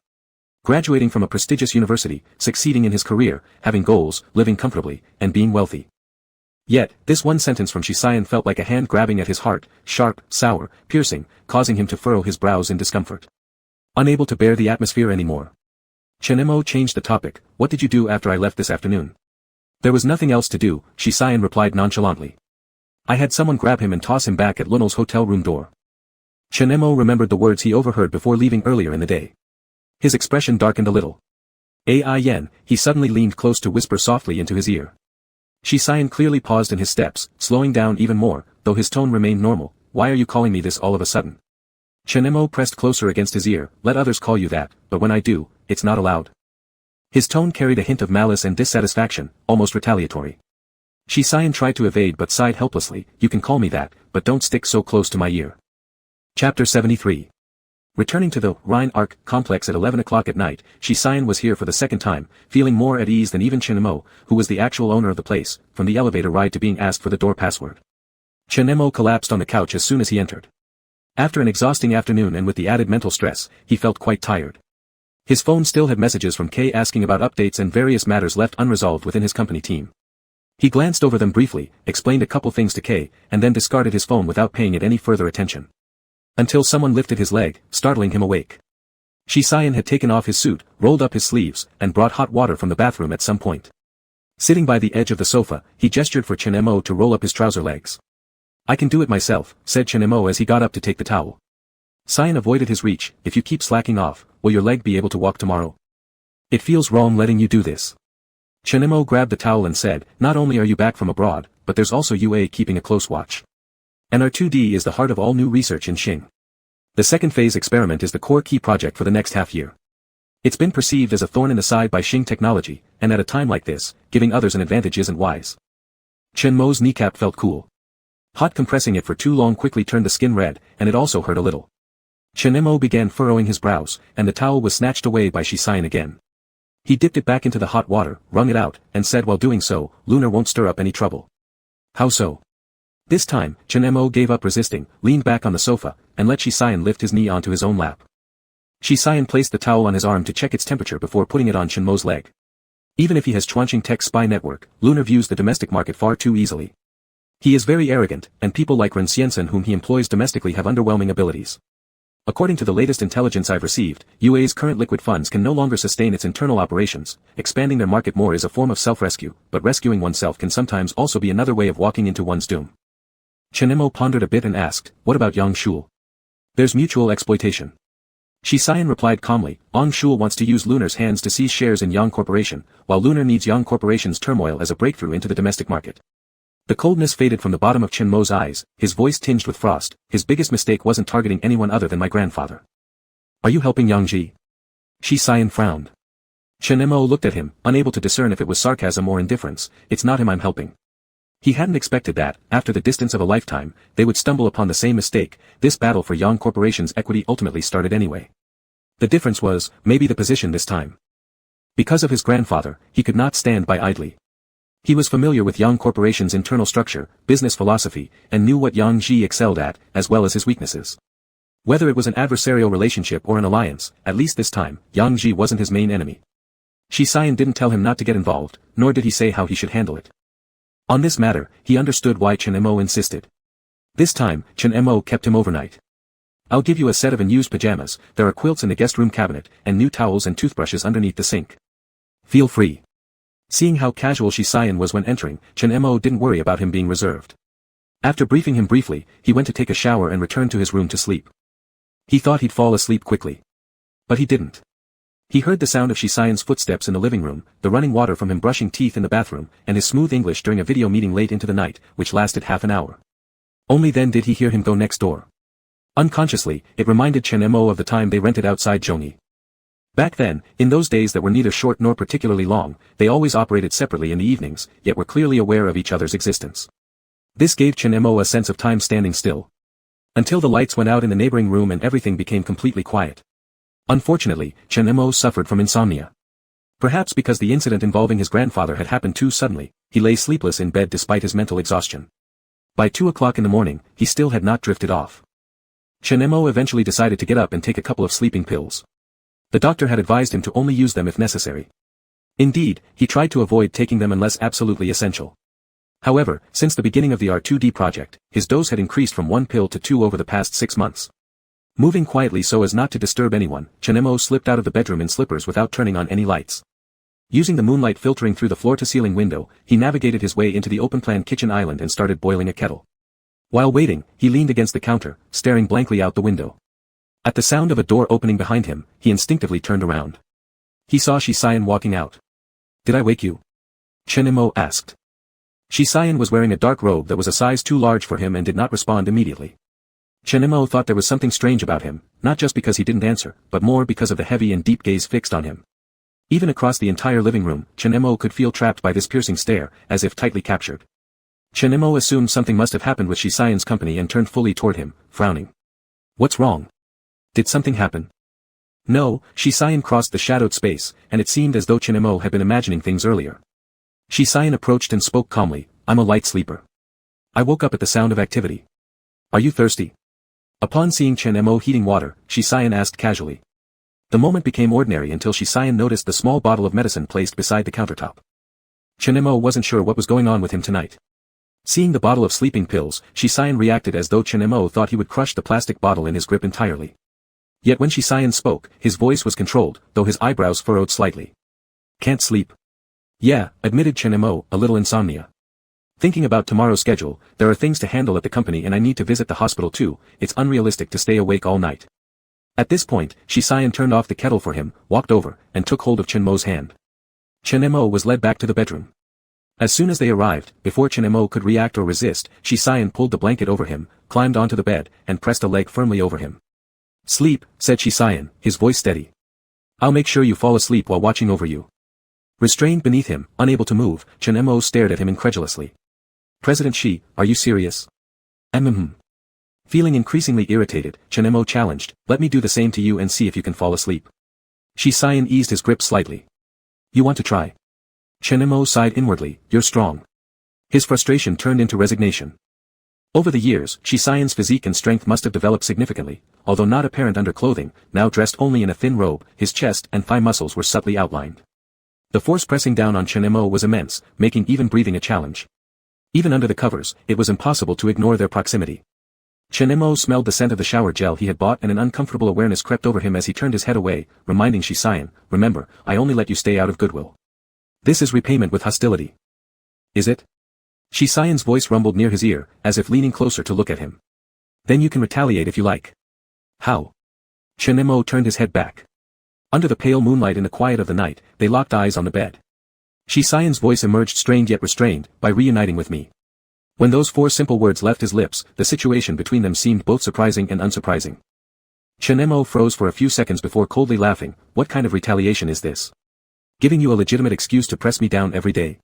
Graduating from a prestigious university, succeeding in his career, having goals, living comfortably, and being wealthy. Yet, this one sentence from Shi Xian felt like a hand grabbing at his heart, sharp, sour, piercing, causing him to furrow his brows in discomfort. Unable to bear the atmosphere anymore. Chen Mo changed the topic, what did you do after I left this afternoon? There was nothing else to do, Shi Xian replied nonchalantly. I had someone grab him and toss him back at Lunel's hotel room door. Chen Mo remembered the words he overheard before leaving earlier in the day. His expression darkened a little. Ai Yen, he suddenly leaned close to whisper softly into his ear. Shi Xian clearly paused in his steps, slowing down even more, though his tone remained normal, why are you calling me this all of a sudden? Chen Mo pressed closer against his ear, let others call you that, but when I do, it's not allowed. His tone carried a hint of malice and dissatisfaction, almost retaliatory. Shi Xian tried to evade but sighed helplessly, you can call me that, but don't stick so close to my ear. Chapter 73. Returning to the Rhine Arc complex at 11 o'clock at night, Shi Xian was here for the second time, feeling more at ease than even Chen Mo, who was the actual owner of the place, from the elevator ride to being asked for the door password. Chen Mo collapsed on the couch as soon as he entered. After an exhausting afternoon and with the added mental stress, he felt quite tired. His phone still had messages from Kay asking about updates and various matters left unresolved within his company team. He glanced over them briefly, explained a couple things to Kay, and then discarded his phone without paying it any further attention. Until someone lifted his leg, startling him awake. Shisayan had taken off his suit, rolled up his sleeves, and brought hot water from the bathroom at some point. Sitting by the edge of the sofa, he gestured for Chen Mo to roll up his trouser legs. "I can do it myself," said Chen Mo as he got up to take the towel. Sayan avoided his reach. "If you keep slacking off, will your leg be able to walk tomorrow? It feels wrong letting you do this." Chen Mo grabbed the towel and said, "Not only are you back from abroad, but there's also UA keeping a close watch. And R2D is the heart of all new research in Xing. The second phase experiment is the core key project for the next half year. It's been perceived as a thorn in the side by Xing technology, and at a time like this, giving others an advantage isn't wise." Chen Mo's kneecap felt cool. Hot compressing it for too long quickly turned the skin red, and it also hurt a little. Chen Mo began furrowing his brows, and the towel was snatched away by Shisayan again. He dipped it back into the hot water, wrung it out, and said while doing so, "Lunar won't stir up any trouble." "How so?" This time, Chen Mo gave up resisting, leaned back on the sofa, and let Shisayan lift his knee onto his own lap. Shisayan placed the towel on his arm to check its temperature before putting it on Chen Mo's leg. Even if he has Chuanqing Tech spy network, Lunar views the domestic market far too easily. He is very arrogant, and people like Ren Xiansen whom he employs domestically have underwhelming abilities. According to the latest intelligence I've received, UA's current liquid funds can no longer sustain its internal operations. Expanding their market more is a form of self-rescue, but rescuing oneself can sometimes also be another way of walking into one's doom. Chen Mo pondered a bit and asked, "What about Yang Shul?" "There's mutual exploitation." Shisayan replied calmly, "Yang Shul wants to use Lunar's hands to seize shares in Yang Corporation, while Lunar needs Yang Corporation's turmoil as a breakthrough into the domestic market." The coldness faded from the bottom of Chen Mo's eyes, his voice tinged with frost. "His biggest mistake wasn't targeting anyone other than my grandfather." "Are you helping Yang Ji?" Shisayan frowned. Chen Mo looked at him, unable to discern if it was sarcasm or indifference. "It's not him I'm helping." He hadn't expected that, after the distance of a lifetime, they would stumble upon the same mistake. This battle for Yang Corporation's equity ultimately started anyway. The difference was, maybe the position this time. Because of his grandfather, he could not stand by idly. He was familiar with Yang Corporation's internal structure, business philosophy, and knew what Yang Ji excelled at, as well as his weaknesses. Whether it was an adversarial relationship or an alliance, at least this time, Yang Ji wasn't his main enemy. Shisayan didn't tell him not to get involved, nor did he say how he should handle it. On this matter, he understood why Chen Mo insisted. This time, Chen Mo kept him overnight. "I'll give you a set of unused pajamas, there are quilts in the guest room cabinet, and new towels and toothbrushes underneath the sink. Feel free." Seeing how casual Shisayan was when entering, Chen Mo didn't worry about him being reserved. After briefing him briefly, he went to take a shower and returned to his room to sleep. He thought he'd fall asleep quickly. But he didn't. He heard the sound of Shisayan's footsteps in the living room, the running water from him brushing teeth in the bathroom, and his smooth English during a video meeting late into the night, which lasted half an hour. Only then did he hear him go next door. Unconsciously, it reminded Chen Mo of the time they rented outside Zhongyi. Back then, in those days that were neither short nor particularly long, they always operated separately in the evenings, yet were clearly aware of each other's existence. This gave Chen Mo a sense of time standing still. Until the lights went out in the neighboring room and everything became completely quiet. Unfortunately, Chen Mo suffered from insomnia. Perhaps because the incident involving his grandfather had happened too suddenly, he lay sleepless in bed despite his mental exhaustion. By 2 o'clock in the morning, he still had not drifted off. Chen Mo eventually decided to get up and take a couple of sleeping pills. The doctor had advised him to only use them if necessary. Indeed, he tried to avoid taking them unless absolutely essential. However, since the beginning of the R2D project, his dose had increased from 1 pill to 2 over the past 6 months. Moving quietly so as not to disturb anyone, Chen Mo slipped out of the bedroom in slippers without turning on any lights. Using the moonlight filtering through the floor-to-ceiling window, he navigated his way into the open-plan kitchen island and started boiling a kettle. While waiting, he leaned against the counter, staring blankly out the window. At the sound of a door opening behind him, he instinctively turned around. He saw Shisayan walking out. "Did I wake you?" Chen Mo asked. Shisayan was wearing a dark robe that was a size too large for him and did not respond immediately. Chen Mo thought there was something strange about him, not just because he didn't answer, but more because of the heavy and deep gaze fixed on him. Even across the entire living room, Chen Mo could feel trapped by this piercing stare, as if tightly captured. Chen Mo assumed something must have happened with Shisayan's company and turned fully toward him, frowning. "What's wrong? Did something happen?" No, Shisayan crossed the shadowed space, and it seemed as though Chen Mo had been imagining things earlier. Shisayan approached and spoke calmly, "I'm a light sleeper. I woke up at the sound of activity. Are you thirsty?" Upon seeing Chen Mo heating water, Shisayan asked casually. The moment became ordinary until Shisayan noticed the small bottle of medicine placed beside the countertop. Chinemo wasn't sure what was going on with him tonight. Seeing the bottle of sleeping pills, Shisayan reacted as though Chinemo thought he would crush the plastic bottle in his grip entirely. Yet when Shisayan spoke, his voice was controlled, though his eyebrows furrowed slightly. Can't sleep. Yeah, admitted Chinemo, a little insomnia. Thinking about tomorrow's schedule, there are things to handle at the company and I need to visit the hospital too, it's unrealistic to stay awake all night. At this point, Shisayan turned off the kettle for him, walked over, and took hold of Chinmo's hand. Chinemo was led back to the bedroom. As soon as they arrived, before Chinemo could react or resist, Shisayan pulled the blanket over him, climbed onto the bed, and pressed a leg firmly over him. Sleep, said Shisayan, his voice steady. I'll make sure you fall asleep while watching over you. Restrained beneath him, unable to move, Chinemo stared at him incredulously. President Shi, are you serious? Feeling increasingly irritated, Chinemo challenged, let me do the same to you and see if you can fall asleep. Shisayan eased his grip slightly. You want to try? Chinemo sighed inwardly, you're strong. His frustration turned into resignation. Over the years, Shisayan's physique and strength must have developed significantly, although not apparent under clothing, now dressed only in a thin robe, his chest and thigh muscles were subtly outlined. The force pressing down on Chinemo was immense, making even breathing a challenge. Even under the covers, it was impossible to ignore their proximity. Chinemo smelled the scent of the shower gel he had bought and an uncomfortable awareness crept over him as he turned his head away, reminding Shisayan, remember, I only let you stay out of goodwill. This is repayment with hostility. Is it? Shisayan's voice rumbled near his ear, as if leaning closer to look at him. Then you can retaliate if you like. How? Chinemo turned his head back. Under the pale moonlight in the quiet of the night, they locked eyes on the bed. Shisayan's voice emerged strained yet restrained, by reuniting with me. When those four simple words left his lips, the situation between them seemed both surprising and unsurprising. Chinemo froze for a few seconds before coldly laughing, what kind of retaliation is this? Giving you a legitimate excuse to press me down every day.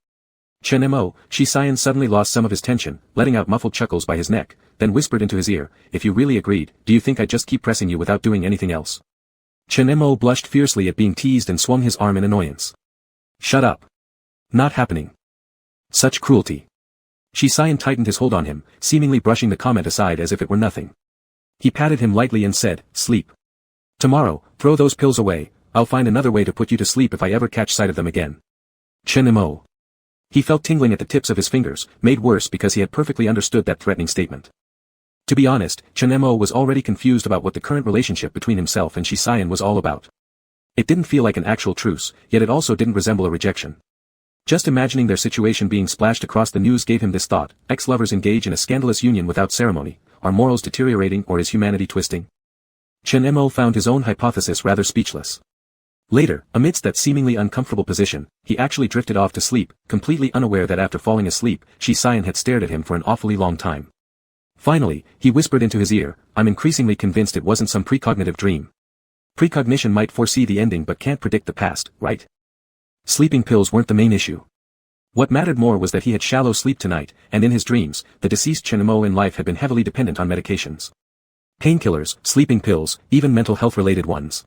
Chinemo, Shisayan suddenly lost some of his tension, letting out muffled chuckles by his neck, then whispered into his ear, if you really agreed, do you think I'd just keep pressing you without doing anything else? Chinemo blushed fiercely at being teased and swung his arm in annoyance. Shut up. Not happening. Such cruelty. Shisayan tightened his hold on him, seemingly brushing the comment aside as if it were nothing. He patted him lightly and said, sleep. Tomorrow, throw those pills away, I'll find another way to put you to sleep if I ever catch sight of them again. Chinemo. He felt tingling at the tips of his fingers, made worse because he had perfectly understood that threatening statement. To be honest, Chinemo was already confused about what the current relationship between himself and Shisayan was all about. It didn't feel like an actual truce, yet it also didn't resemble a rejection. Just imagining their situation being splashed across the news gave him this thought, ex-lovers engage in a scandalous union without ceremony, are morals deteriorating or is humanity twisting? Chinemo found his own hypothesis rather speechless. Later, amidst that seemingly uncomfortable position, he actually drifted off to sleep, completely unaware that after falling asleep, Shisayan had stared at him for an awfully long time. Finally, he whispered into his ear, I'm increasingly convinced it wasn't some precognitive dream. Precognition might foresee the ending but can't predict the past, right? Sleeping pills weren't the main issue. What mattered more was that he had shallow sleep tonight, and in his dreams, the deceased Chinemo in life had been heavily dependent on medications. Painkillers, sleeping pills, even mental health-related ones.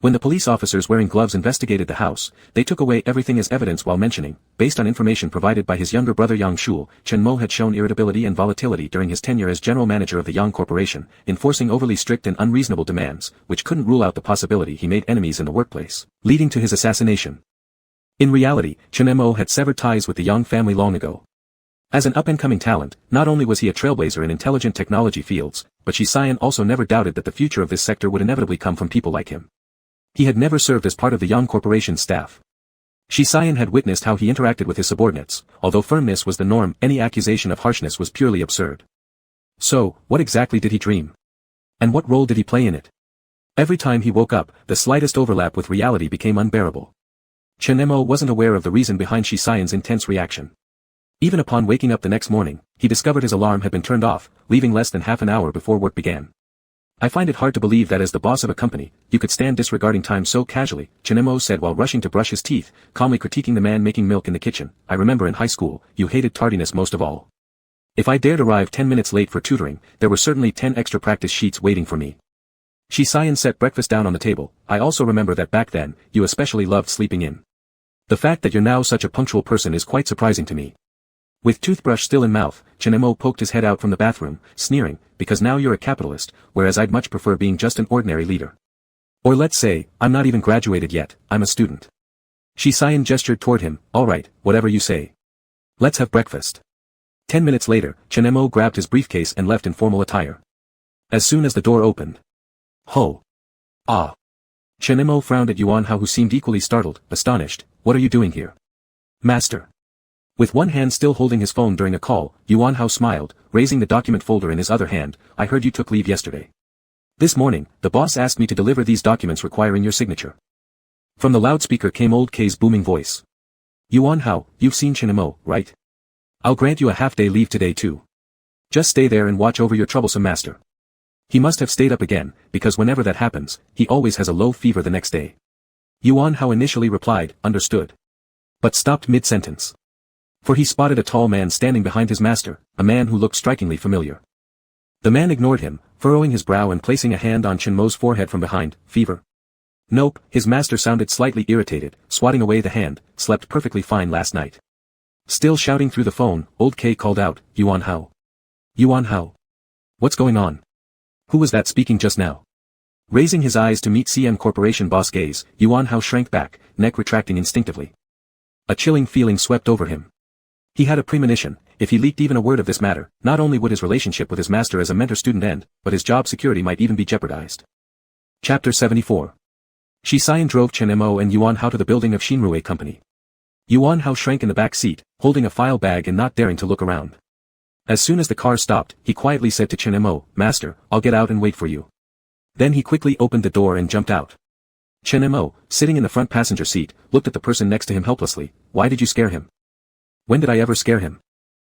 When the police officers wearing gloves investigated the house, they took away everything as evidence while mentioning, based on information provided by his younger brother Yang Shul, Chinmo had shown irritability and volatility during his tenure as general manager of the Yang Corporation, enforcing overly strict and unreasonable demands, which couldn't rule out the possibility he made enemies in the workplace, leading to his assassination. In reality, Chinmo had severed ties with the Yang family long ago. As an up-and-coming talent, not only was he a trailblazer in intelligent technology fields, but Shisayan also never doubted that the future of this sector would inevitably come from people like him. He had never served as part of the Yang Corporation's staff. Shisayan had witnessed how he interacted with his subordinates, although firmness was the norm, any accusation of harshness was purely absurd. So, what exactly did he dream? And what role did he play in it? Every time he woke up, the slightest overlap with reality became unbearable. Chinemo wasn't aware of the reason behind Shisayan's intense reaction. Even upon waking up the next morning, he discovered his alarm had been turned off, leaving less than half an hour before work began. I find it hard to believe that as the boss of a company, you could stand disregarding time so casually, Chinemo said while rushing to brush his teeth, calmly critiquing the man making milk in the kitchen. I remember in high school, you hated tardiness most of all. If I dared arrive 10 minutes late for tutoring, there were certainly 10 extra practice sheets waiting for me. Shisayan set breakfast down on the table. I also remember that back then, you especially loved sleeping in. The fact that you're now such a punctual person is quite surprising to me. With toothbrush still in mouth, Chinemo poked his head out from the bathroom, sneering, because now you're a capitalist, whereas I'd much prefer being just an ordinary leader. Or let's say, I'm not even graduated yet, I'm a student. Shisayan gestured toward him, alright, whatever you say. Let's have breakfast. 10 minutes later, Chinemo grabbed his briefcase and left in formal attire. As soon as the door opened. Ho. Ah. Chinemo frowned at Yuan Hao, who seemed equally startled, astonished. What are you doing here? Master. With one hand still holding his phone during a call, Yuan Hao smiled, raising the document folder in his other hand. I heard you took leave yesterday. This morning, the boss asked me to deliver these documents requiring your signature. From the loudspeaker came Old K's booming voice. Yuan Hao, you've seen Chinemo, right? I'll grant you a half-day leave today too. Just stay there and watch over your troublesome master. He must have stayed up again, because whenever that happens, he always has a low fever the next day. Yuan Hao initially replied, understood. But stopped mid-sentence. For he spotted a tall man standing behind his master, a man who looked strikingly familiar. The man ignored him, furrowing his brow and placing a hand on Chinmo's forehead from behind. Fever? Nope, his master sounded slightly irritated, swatting away the hand. Slept perfectly fine last night. Still shouting through the phone, Old K called out, Yuan Hao. Yuan Hao. What's going on? Who was that speaking just now? Raising his eyes to meet CM Corporation boss gaze, Yuan Hao shrank back, neck retracting instinctively. A chilling feeling swept over him. He had a premonition, if he leaked even a word of this matter, not only would his relationship with his master as a mentor-student end, but his job security might even be jeopardized. Chapter 74. Shisayan drove Chinemo and Yuan Hao to the building of Shinrue Company. Yuan Hao shrank in the back seat, holding a file bag and not daring to look around. As soon as the car stopped, he quietly said to Chinemo, Master, I'll get out and wait for you. Then he quickly opened the door and jumped out. Chinemo, sitting in the front passenger seat, looked at the person next to him helplessly. Why did you scare him? When did I ever scare him?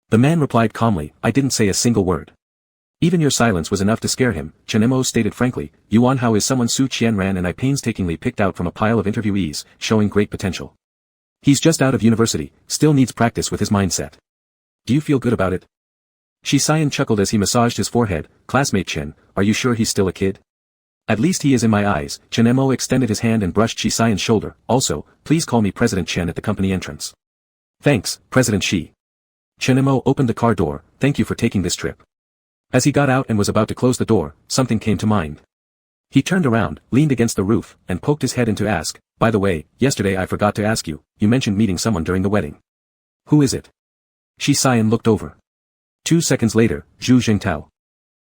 The man replied calmly, I didn't say a single word. Even your silence was enough to scare him, Chinemo stated frankly. Yuan Hao is someone Su Qianran and I painstakingly picked out from a pile of interviewees, showing great potential. He's just out of university, still needs practice with his mindset. Do you feel good about it? Shisayan chuckled as he massaged his forehead. Classmate Chen, are you sure he's still a kid? At least he is in my eyes. Chinemo extended his hand and brushed Shisayan's shoulder. Also, please call me President Chen at the company entrance. Thanks, President Shi. Chinemo opened the car door. Thank you for taking this trip. As he got out and was about to close the door, something came to mind. He turned around, leaned against the roof, and poked his head in to ask, by the way, yesterday I forgot to ask you, you mentioned meeting someone during the wedding. Who is it? Shisayan looked over. 2 seconds later, Zhu Jingtao.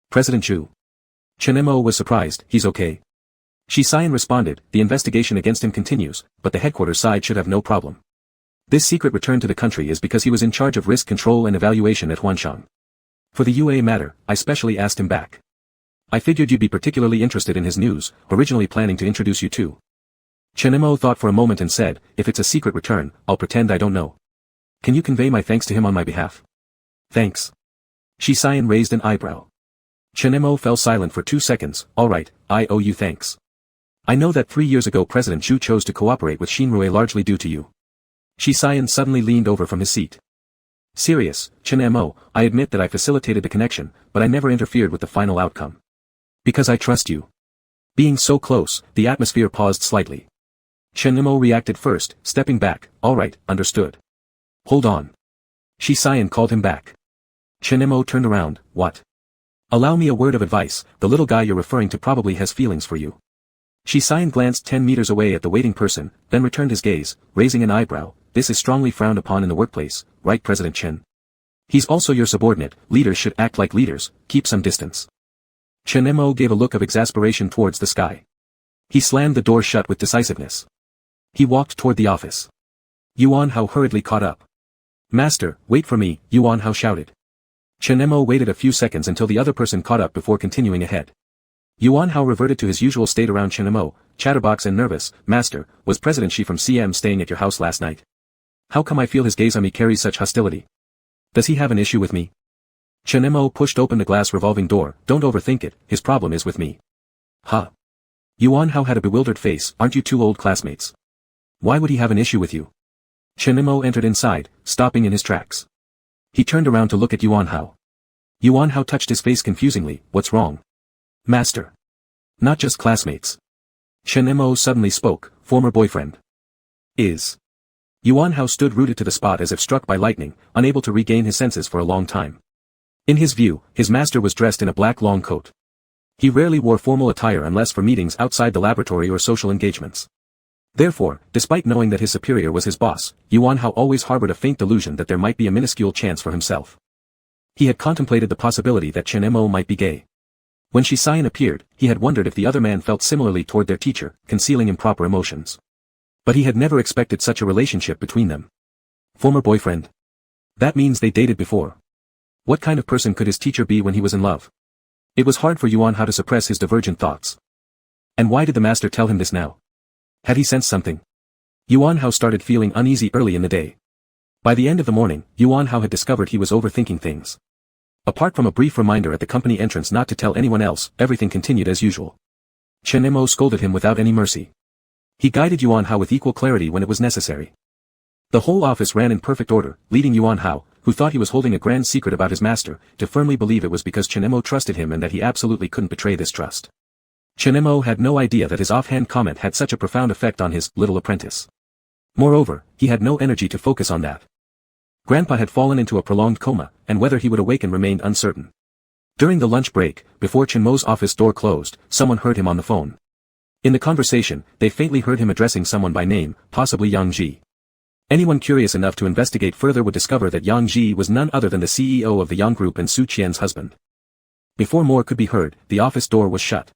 President Zhu. Chinemo was surprised, he's okay. Shisayan responded, the investigation against him continues, but the headquarters side should have no problem. This secret return to the country is because he was in charge of risk control and evaluation at Huanshan. For the UA matter, I specially asked him back. I figured you'd be particularly interested in his news, originally planning to introduce you to. Chinemo thought for a moment and said, if it's a secret return, I'll pretend I don't know. Can you convey my thanks to him on my behalf? Thanks. Shisayan raised an eyebrow. Chinemo fell silent for 2 seconds. Alright, I owe you thanks. I know that 3 years ago President Zhu chose to cooperate with Shinrue largely due to you. Shisayan suddenly leaned over from his seat. Serious, Chinemo, I admit that I facilitated the connection, but I never interfered with the final outcome. Because I trust you. Being so close, the atmosphere paused slightly. Chinemo reacted first, stepping back. Alright, understood. Hold on. Shisayan called him back. Chinemo turned around. What? Allow me a word of advice, the little guy you're referring to probably has feelings for you. Shisayan glanced 10 meters away at the waiting person, then returned his gaze, raising an eyebrow. This is strongly frowned upon in the workplace, right President Chen? He's also your subordinate, leaders should act like leaders, keep some distance. Chinemo gave a look of exasperation towards the sky. He slammed the door shut with decisiveness. He walked toward the office. Yuan Hao hurriedly caught up. Master, wait for me, Yuan Hao shouted. Chinemo waited a few seconds until the other person caught up before continuing ahead. Yuan Hao reverted to his usual state around Chinemo, chatterbox and nervous. Master, was President Shi from CM staying at your house last night? How come I feel his gaze on me carries such hostility? Does he have an issue with me? Chinemo pushed open the glass revolving door. Don't overthink it, his problem is with me. Huh? Yuan Hao had a bewildered face. Aren't you two old classmates? Why would he have an issue with you? Chinemo entered inside, stopping in his tracks. He turned around to look at Yuan Hao. Yuan Hao touched his face confusingly. What's wrong? Master. Not just classmates. Chinemo suddenly spoke. Former boyfriend. Is. Yuan Hao stood rooted to the spot as if struck by lightning, unable to regain his senses for a long time. In his view, his master was dressed in a black long coat. He rarely wore formal attire unless for meetings outside the laboratory or social engagements. Therefore, despite knowing that his superior was his boss, Yuan Hao always harbored a faint delusion that there might be a minuscule chance for himself. He had contemplated the possibility that Chen Mo might be gay. When Shi Xian appeared, he had wondered if the other man felt similarly toward their teacher, concealing improper emotions. But he had never expected such a relationship between them. Former boyfriend? That means they dated before. What kind of person could his teacher be when he was in love? It was hard for Yuan Hao to suppress his divergent thoughts. And why did the master tell him this now? Had he sensed something? Yuan Hao started feeling uneasy early in the day. By the end of the morning, Yuan Hao had discovered he was overthinking things. Apart from a brief reminder at the company entrance not to tell anyone else, everything continued as usual. Chen Mo scolded him without any mercy. He guided Yuan Hao with equal clarity when it was necessary. The whole office ran in perfect order, leading Yuan Hao, who thought he was holding a grand secret about his master, to firmly believe it was because Chen Mo trusted him and that he absolutely couldn't betray this trust. Chen Mo had no idea that his offhand comment had such a profound effect on his little apprentice. Moreover, he had no energy to focus on that. Grandpa had fallen into a prolonged coma, and whether he would awaken remained uncertain. During the lunch break, before Chen Mo's office door closed, someone heard him on the phone. In the conversation, they faintly heard him addressing someone by name, possibly Yang Ji. Anyone curious enough to investigate further would discover that Yang Ji was none other than the CEO of the Yang Group and Su Qian's husband. Before more could be heard, the office door was shut.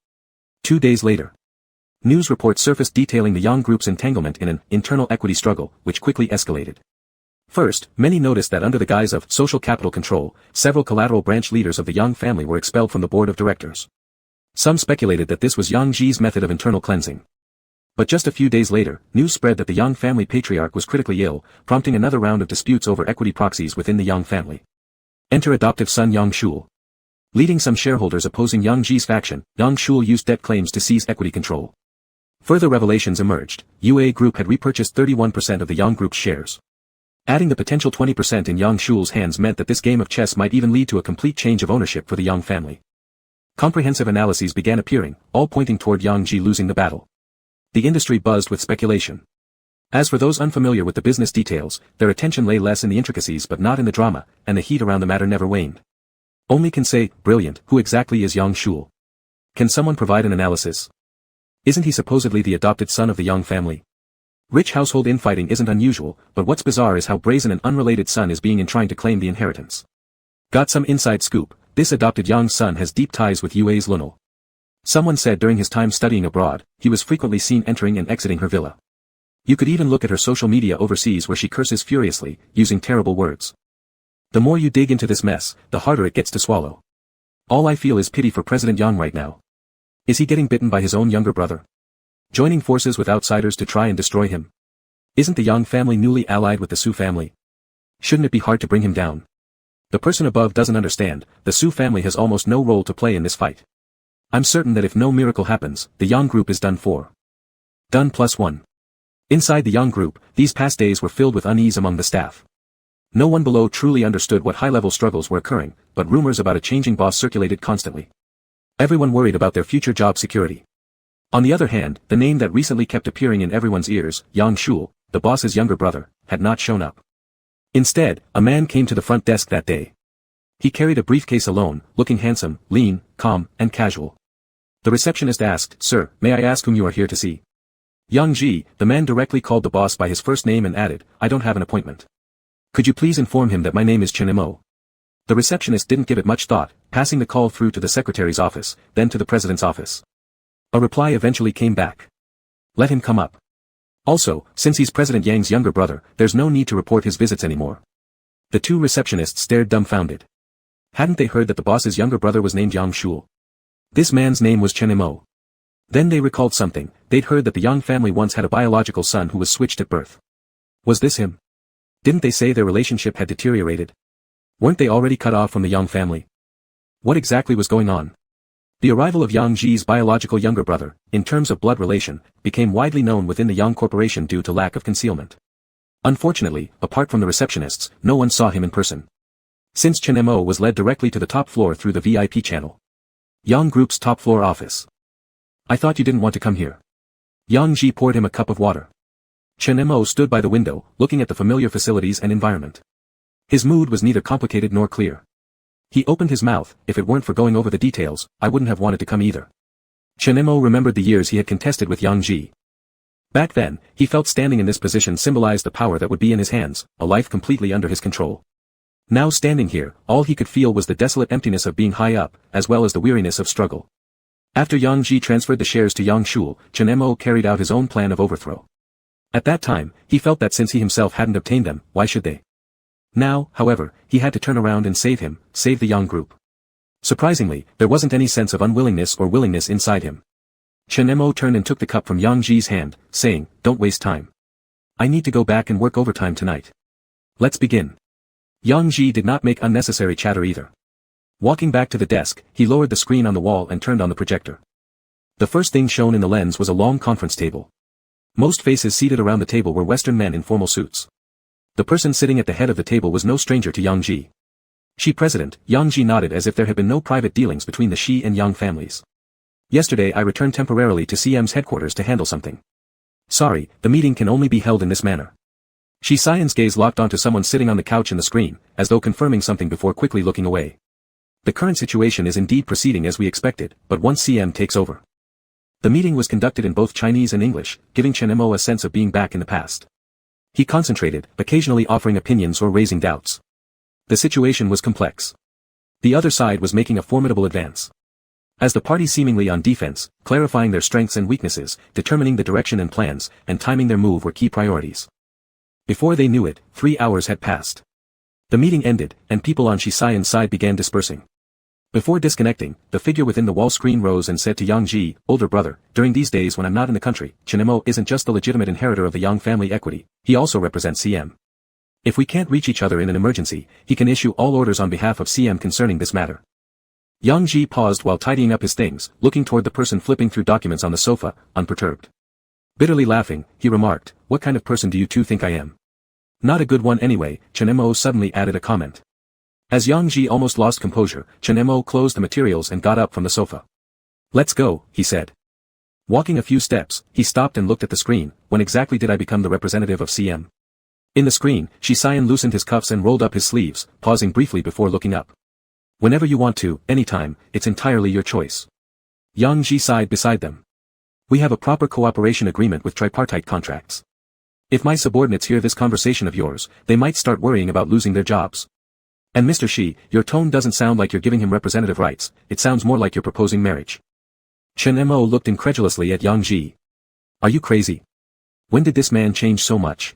2 days later. News reports surfaced detailing the Yang Group's entanglement in an internal equity struggle, which quickly escalated. First, many noticed that under the guise of social capital control, several collateral branch leaders of the Yang family were expelled from the board of directors. Some speculated that this was Yang Ji's method of internal cleansing. But just a few days later, news spread that the Yang family patriarch was critically ill, prompting another round of disputes over equity proxies within the Yang family. Enter adoptive son Yang Shul. Leading some shareholders opposing Yang Ji's faction, Yang Shul used debt claims to seize equity control. Further revelations emerged. UA Group had repurchased 31% of the Yang Group's shares. Adding the potential 20% in Yang Shul's hands meant that this game of chess might even lead to a complete change of ownership for the Yang family. Comprehensive analyses began appearing, all pointing toward Yang Ji losing the battle. The industry buzzed with speculation. As for those unfamiliar with the business details, their attention lay less in the intricacies but not in the drama, and the heat around the matter never waned. Only can say, brilliant, who exactly is Yang Shul? Can someone provide an analysis? Isn't he supposedly the adopted son of the Yang family? Rich household infighting isn't unusual, but what's bizarre is how brazen an unrelated son is being in trying to claim the inheritance. Got some inside scoop, this adopted Yang son has deep ties with Yue's Lunel. Someone said during his time studying abroad, he was frequently seen entering and exiting her villa. You could even look at her social media overseas where she curses furiously, using terrible words. The more you dig into this mess, the harder it gets to swallow. All I feel is pity for President Yang right now. Is he getting bitten by his own younger brother? Joining forces with outsiders to try and destroy him? Isn't the Yang family newly allied with the Su family? Shouldn't it be hard to bring him down? The person above doesn't understand, the Su family has almost no role to play in this fight. I'm certain that if no miracle happens, the Yang Group is done for. Done +1. Inside the Yang Group, these past days were filled with unease among the staff. No one below truly understood what high-level struggles were occurring, but rumors about a changing boss circulated constantly. Everyone worried about their future job security. On the other hand, the name that recently kept appearing in everyone's ears, Yang Shul, the boss's younger brother, had not shown up. Instead, a man came to the front desk that day. He carried a briefcase alone, looking handsome, lean, calm, and casual. The receptionist asked, "Sir, may I ask whom you are here to see?" Yang Ji, the man directly called the boss by his first name and added, "I don't have an appointment. Could you please inform him that my name is Chen Mo?" The receptionist didn't give it much thought, passing the call through to the secretary's office, then to the president's office. A reply eventually came back. Let him come up. Also, since he's President Yang's younger brother, there's no need to report his visits anymore. The two receptionists stared dumbfounded. Hadn't they heard that the boss's younger brother was named Yang Shul? This man's name was Chen Mo. Then they recalled something, they'd heard that the Yang family once had a biological son who was switched at birth. Was this him? Didn't they say their relationship had deteriorated? Weren't they already cut off from the Yang family? What exactly was going on? The arrival of Yang Ji's biological younger brother, in terms of blood relation, became widely known within the Yang Corporation due to lack of concealment. Unfortunately, apart from the receptionists, no one saw him in person. Since Chen Mo was led directly to the top floor through the VIP channel. Yang Group's top floor office. I thought you didn't want to come here. Yang Ji poured him a cup of water. Chen Mo stood by the window, looking at the familiar facilities and environment. His mood was neither complicated nor clear. He opened his mouth. If it weren't for going over the details, I wouldn't have wanted to come either. Chen Mo remembered the years he had contested with Yang Ji. Back then, he felt standing in this position symbolized the power that would be in his hands, a life completely under his control. Now standing here, all he could feel was the desolate emptiness of being high up, as well as the weariness of struggle. After Yang Ji transferred the shares to Yang Shul, Chen Mo carried out his own plan of overthrow. At that time, he felt that since he himself hadn't obtained them, why should they? Now, however, he had to turn around and save the Yang group. Surprisingly, there wasn't any sense of unwillingness or willingness inside him. Chen Mo turned and took the cup from Yang Ji's hand, saying, "Don't waste time. I need to go back and work overtime tonight. Let's begin." Yang Ji did not make unnecessary chatter either. Walking back to the desk, he lowered the screen on the wall and turned on the projector. The first thing shown in the lens was a long conference table. Most faces seated around the table were Western men in formal suits. The person sitting at the head of the table was no stranger to Yang Ji. Shi President, Yang Ji nodded as if there had been no private dealings between the Shi and Yang families. "Yesterday I returned temporarily to CM's headquarters to handle something. Sorry, the meeting can only be held in this manner." Shi Xian's gaze locked onto someone sitting on the couch in the screen, as though confirming something before quickly looking away. The current situation is indeed proceeding as we expected, but once CM takes over. The meeting was conducted in both Chinese and English, giving Chen Mo a sense of being back in the past. He concentrated, occasionally offering opinions or raising doubts. The situation was complex. The other side was making a formidable advance. As the party seemingly on defense, clarifying their strengths and weaknesses, determining the direction and plans, and timing their move were key priorities. Before they knew it, 3 hours had passed. The meeting ended, and people on Shi Xian's side began dispersing. Before disconnecting, the figure within the wall screen rose and said to Yang Ji, "Older brother, during these days when I'm not in the country, Chen Mo isn't just the legitimate inheritor of the Yang family equity, he also represents CM. If we can't reach each other in an emergency, he can issue all orders on behalf of CM concerning this matter." Yang Ji paused while tidying up his things, looking toward the person flipping through documents on the sofa, unperturbed. Bitterly laughing, he remarked, "What kind of person do you two think I am?" "Not a good one anyway," Chen Mo suddenly added a comment. As Yang Ji almost lost composure, Chen Mo closed the materials and got up from the sofa. "Let's go," he said. Walking a few steps, he stopped and looked at the screen. When exactly did I become the representative of CM? In the screen, Shi Xian loosened his cuffs and rolled up his sleeves, pausing briefly before looking up. "Whenever you want to, anytime, it's entirely your choice." Yang Ji sighed beside them. "We have a proper cooperation agreement with tripartite contracts. If my subordinates hear this conversation of yours, they might start worrying about losing their jobs. And Mr. Shi, your tone doesn't sound like you're giving him representative rights, it sounds more like you're proposing marriage." Chen Mo looked incredulously at Yang Ji. "Are you crazy? When did this man change so much?"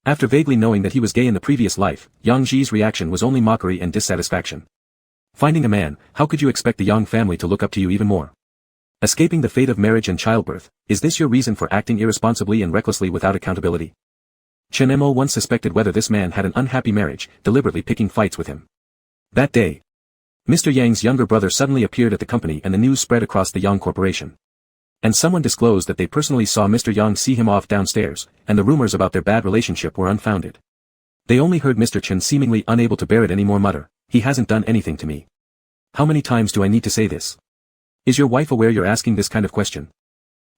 After vaguely knowing that he was gay in the previous life, Yang Ji's reaction was only mockery and dissatisfaction. "Finding a man, how could you expect the Yang family to look up to you even more? Escaping the fate of marriage and childbirth, is this your reason for acting irresponsibly and recklessly without accountability?" Chen Mo once suspected whether this man had an unhappy marriage, deliberately picking fights with him. That day, Mr. Yang's younger brother suddenly appeared at the company and the news spread across the Yang Corporation. And someone disclosed that they personally saw Mr. Yang see him off downstairs, and the rumors about their bad relationship were unfounded. They only heard Mr. Chen seemingly unable to bear it anymore mutter, "He hasn't done anything to me. How many times do I need to say this? Is your wife aware you're asking this kind of question?"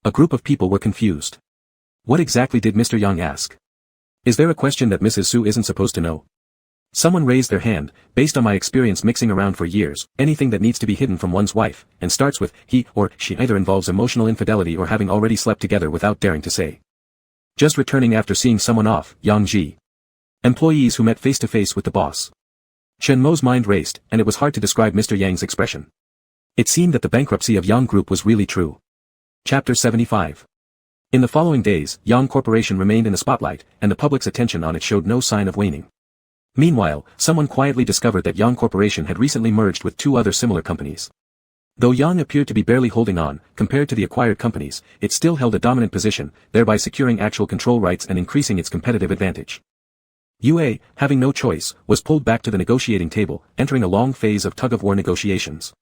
A group of people were confused. What exactly did Mr. Yang ask? Is there a question that Mrs. Su isn't supposed to know? Someone raised their hand. "Based on my experience mixing around for years, anything that needs to be hidden from one's wife, and starts with he or she either involves emotional infidelity or having already slept together without daring to say. Just returning after seeing someone off, Yang Ji. Employees who met face to face with the boss." Chen Mo's mind raced, and it was hard to describe Mr. Yang's expression. It seemed that the bankruptcy of Yang Group was really true. Chapter 75. In the following days, Yang Corporation remained in the spotlight, and the public's attention on it showed no sign of waning. Meanwhile, someone quietly discovered that Yang Corporation had recently merged with 2 other similar companies. Though Yang appeared to be barely holding on, compared to the acquired companies, it still held a dominant position, thereby securing actual control rights and increasing its competitive advantage. Yue, having no choice, was pulled back to the negotiating table, entering a long phase of tug-of-war negotiations.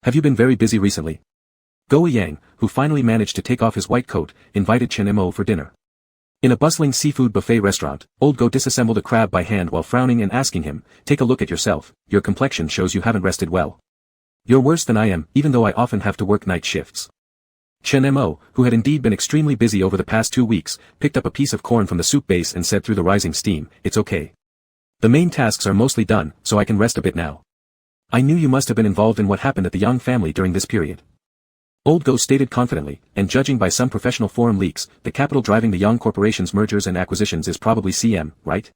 "Have you been very busy recently?" Go Yang, who finally managed to take off his white coat, invited Chen Mo for dinner. In a bustling seafood buffet restaurant, Old Go disassembled a crab by hand while frowning and asking him, "Take a look at yourself, your complexion shows you haven't rested well. You're worse than I am, even though I often have to work night shifts." Chen Mo, who had indeed been extremely busy over the past 2 weeks, picked up a piece of corn from the soup base and said through the rising steam, "It's okay. The main tasks are mostly done, so I can rest a bit now." I knew you must have been involved in what happened at the Young family during this period. Old Go stated confidently, and judging by some professional forum leaks, the capital driving the Young Corporation's mergers and acquisitions is probably CM, right?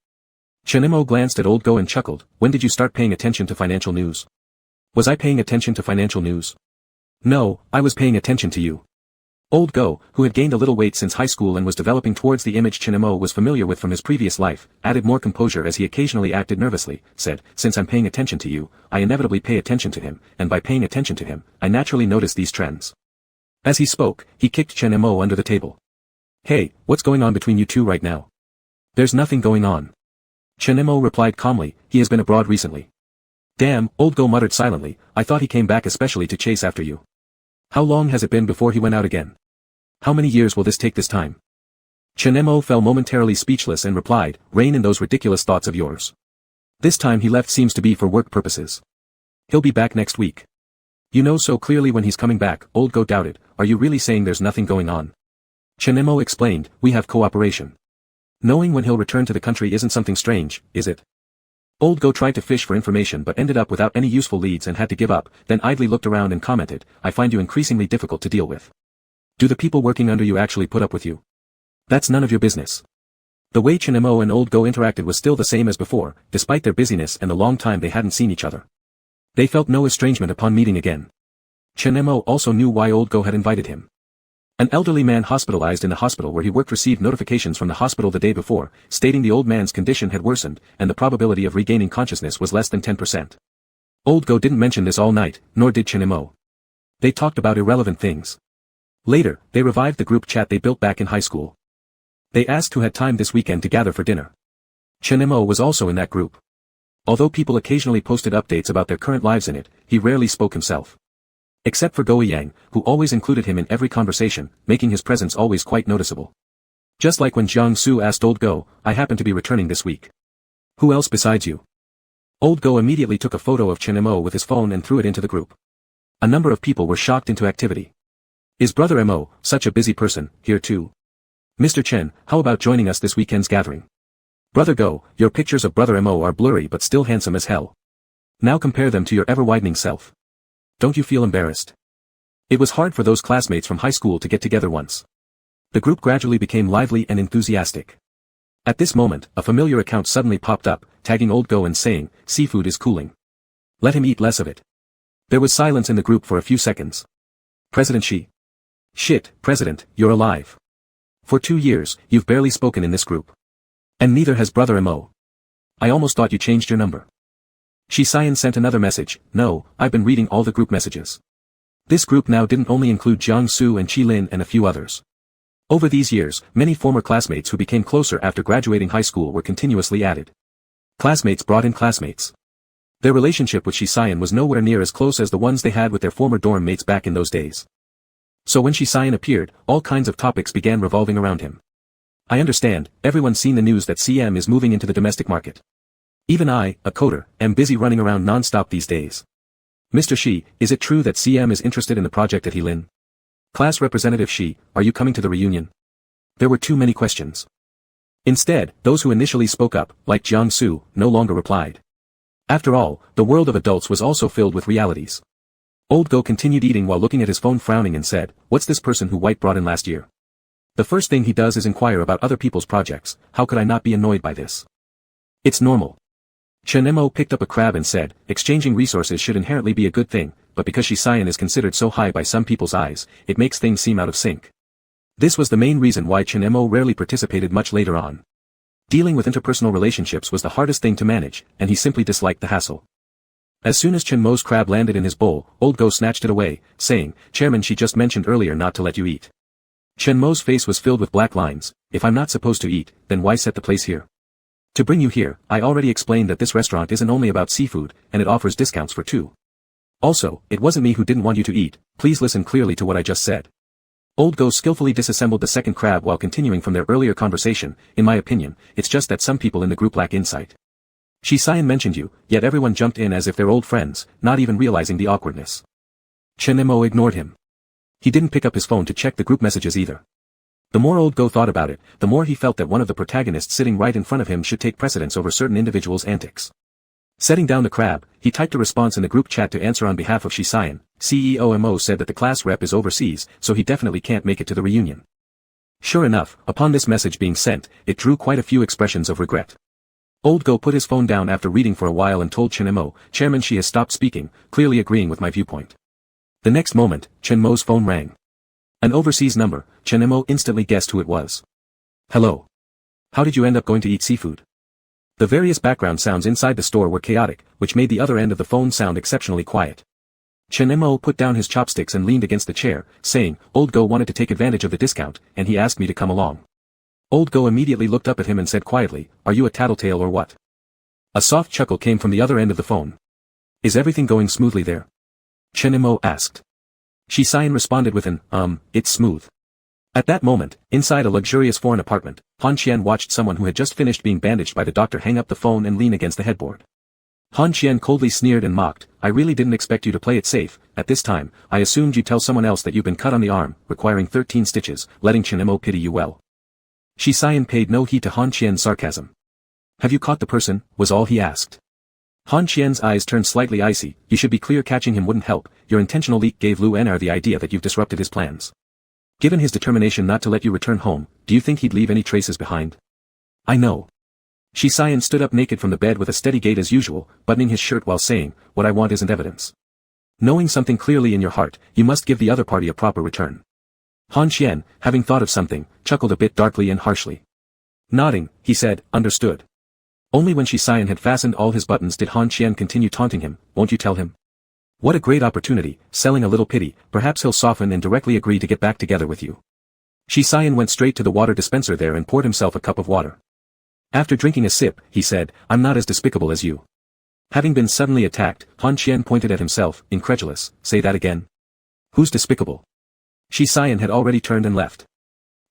Chen Mo glanced at Old Go and chuckled. When did you start paying attention to financial news? Was I paying attention to financial news? No, I was paying attention to you. Old Go, who had gained a little weight since high school and was developing towards the image Chen Mo was familiar with from his previous life, added more composure as he occasionally acted nervously, said, since I'm paying attention to you, I inevitably pay attention to him, and by paying attention to him, I naturally notice these trends. As he spoke, he kicked Chen Mo under the table. Hey, what's going on between you two right now? There's nothing going on. Chen Mo replied calmly, he has been abroad recently. Damn, Old Go muttered silently, I thought he came back especially to chase after you. How long has it been before he went out again? How many years will this take this time? Chen Mo fell momentarily speechless and replied, rein in those ridiculous thoughts of yours. This time he left seems to be for work purposes. He'll be back next week. You know so clearly when he's coming back, Old Go doubted, are you really saying there's nothing going on? Chen Mo explained, we have cooperation. Knowing when he'll return to the country isn't something strange, is it? Old Go tried to fish for information but ended up without any useful leads and had to give up, then idly looked around and commented, I find you increasingly difficult to deal with. Do the people working under you actually put up with you? That's none of your business. The way Chen Mo and Old Go interacted was still the same as before, despite their busyness and the long time they hadn't seen each other. They felt no estrangement upon meeting again. Chen Mo also knew why Old Go had invited him. An elderly man hospitalized in the hospital where he worked received notifications from the hospital the day before, stating the old man's condition had worsened, and the probability of regaining consciousness was less than 10%. Old Go didn't mention this all night, nor did Chen Mo. They talked about irrelevant things. Later, they revived the group chat they built back in high school. They asked who had time this weekend to gather for dinner. Chen Mo was also in that group. Although people occasionally posted updates about their current lives in it, he rarely spoke himself. Except for Goji Yang, who always included him in every conversation, making his presence always quite noticeable. Just like when Jiang Su asked Old Go, I happen to be returning this week. Who else besides you? Old Go immediately took a photo of Chen Mo with his phone and threw it into the group. A number of people were shocked into activity. Is Brother Mo, such a busy person, here too? Mr. Chen, how about joining us this weekend's gathering? Brother Go, your pictures of Brother Mo are blurry but still handsome as hell. Now compare them to your ever-widening self. Don't you feel embarrassed? It was hard for those classmates from high school to get together once. The group gradually became lively and enthusiastic. At this moment, a familiar account suddenly popped up, tagging Old Go and saying, seafood is cooling. Let him eat less of it. There was silence in the group for a few seconds. President Shi. Shit, President, you're alive. For 2 years, you've barely spoken in this group. And neither has Brother Mo. I almost thought you changed your number. Shi Xian sent another message, no, I've been reading all the group messages. This group now didn't only include Jiang Su and Qi Lin and a few others. Over these years, many former classmates who became closer after graduating high school were continuously added. Classmates brought in classmates. Their relationship with Shi Xian was nowhere near as close as the ones they had with their former dorm mates back in those days. So when Shi Xian appeared, all kinds of topics began revolving around him. I understand, everyone's seen the news that CM is moving into the domestic market. Even I, a coder, am busy running around non-stop these days. Mr. Shi, is it true that CM is interested in the project at Heilin? Class Representative Shi, are you coming to the reunion? There were too many questions. Instead, those who initially spoke up, like Jiang Su, no longer replied. After all, the world of adults was also filled with realities. Old Go continued eating while looking at his phone frowning and said, what's this person who White brought in last year? The first thing he does is inquire about other people's projects, how could I not be annoyed by this? It's normal. Chen Mo picked up a crab and said, exchanging resources should inherently be a good thing, but because Shi Xian is considered so high by some people's eyes, it makes things seem out of sync. This was the main reason why Chen Mo rarely participated much later on. Dealing with interpersonal relationships was the hardest thing to manage, and he simply disliked the hassle. As soon as Chen Mo's crab landed in his bowl, Old Go snatched it away, saying, Chairman, she just mentioned earlier not to let you eat. Chen Mo's face was filled with black lines, if I'm not supposed to eat, then why set the place here? To bring you here, I already explained that this restaurant isn't only about seafood, and it offers discounts for two. Also, it wasn't me who didn't want you to eat, please listen clearly to what I just said. Old Go skillfully disassembled the second crab while continuing from their earlier conversation, in my opinion, it's just that some people in the group lack insight. Shi Xian mentioned you, yet everyone jumped in as if they're old friends, not even realizing the awkwardness. Chen Mo ignored him. He didn't pick up his phone to check the group messages either. The more Old Go thought about it, the more he felt that one of the protagonists sitting right in front of him should take precedence over certain individuals' antics. Setting down the crab, he typed a response in the group chat to answer on behalf of Shisayan. CEO said that the class rep is overseas, so he definitely can't make it to the reunion. Sure enough, upon this message being sent, it drew quite a few expressions of regret. Old Go put his phone down after reading for a while and told Chen-mo, "Chairman, she has stopped speaking, clearly agreeing with my viewpoint." The next moment, Chen-mo's phone rang. An overseas number. Chen-mo instantly guessed who it was. "Hello. How did you end up going to eat seafood?" The various background sounds inside the store were chaotic, which made the other end of the phone sound exceptionally quiet. Chen-mo put down his chopsticks and leaned against the chair, saying, "Old Go wanted to take advantage of the discount, and he asked me to come along." Old Go immediately looked up at him and said quietly, "Are you a tattletale or what?" A soft chuckle came from the other end of the phone. "Is everything going smoothly there?" Chen-mo asked. Shisayan responded with an, "It's smooth." At that moment, inside a luxurious foreign apartment, Han Qian watched someone who had just finished being bandaged by the doctor hang up the phone and lean against the headboard. Han Qian coldly sneered and mocked, "I really didn't expect you to play it safe. At this time, I assumed you'd tell someone else that you've been cut on the arm, requiring 13 stitches, letting Chen-mo pity you well." Shisayan paid no heed to Han Qian's sarcasm. "Have you caught the person?" was all he asked. Han Qian's eyes turned slightly icy. "You should be clear, catching him wouldn't help. Your intentional leak gave Lu Enar the idea that you've disrupted his plans. Given his determination not to let you return home, do you think he'd leave any traces behind?" "I know." Shisayan stood up naked from the bed with a steady gait as usual, buttoning his shirt while saying, "What I want isn't evidence. Knowing something clearly in your heart, you must give the other party a proper return." Han Qian, having thought of something, chuckled a bit darkly and harshly. Nodding, he said, "Understood." Only when Shisayan had fastened all his buttons did Han Qian continue taunting him, "Won't you tell him? What a great opportunity, selling a little pity, perhaps he'll soften and directly agree to get back together with you." Shisayan went straight to the water dispenser there and poured himself a cup of water. After drinking a sip, he said, "I'm not as despicable as you." Having been suddenly attacked, Han Qian pointed at himself, incredulous, "Say that again? Who's despicable?" Shisayan had already turned and left.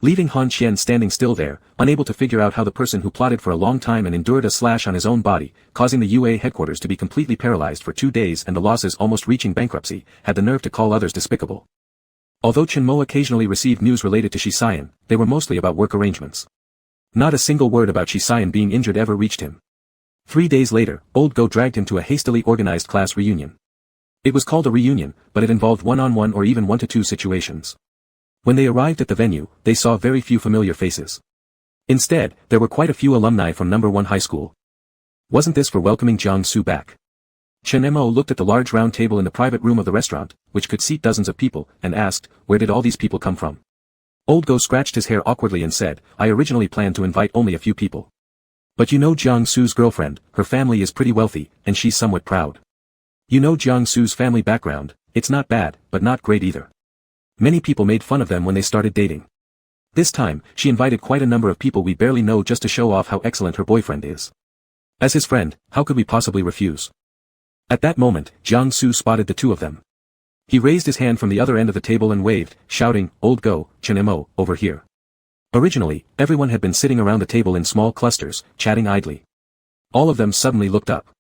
Leaving Han Qian standing still there, unable to figure out how the person who plotted for a long time and endured a slash on his own body, causing the UA headquarters to be completely paralyzed for 2 days and the losses almost reaching bankruptcy, had the nerve to call others despicable. Although Chen-mo occasionally received news related to Shisayan, they were mostly about work arrangements. Not a single word about Shisayan being injured ever reached him. 3 days later, Old Go dragged him to a hastily organized class reunion. It was called a reunion, but it involved one-on-one or even 1-to-2 situations. When they arrived at the venue, they saw very few familiar faces. Instead, there were quite a few alumni from No. 1 high school. Wasn't this for welcoming Jiang-su back? Chen-mo looked at the large round table in the private room of the restaurant, which could seat dozens of people, and asked, "Where did all these people come from?" Old Go scratched his hair awkwardly and said, "I originally planned to invite only a few people. But you know Jiang-su's girlfriend, her family is pretty wealthy, and she's somewhat proud. You know Jiang-su's family background, it's not bad, but not great either. Many people made fun of them when they started dating. This time, she invited quite a number of people we barely know just to show off how excellent her boyfriend is. As his friend, how could we possibly refuse?" At that moment, Jiang-su spotted the two of them. He raised his hand from the other end of the table and waved, shouting, "Old Go, Chen-mo, over here." Originally, everyone had been sitting around the table in small clusters, chatting idly. All of them suddenly looked up.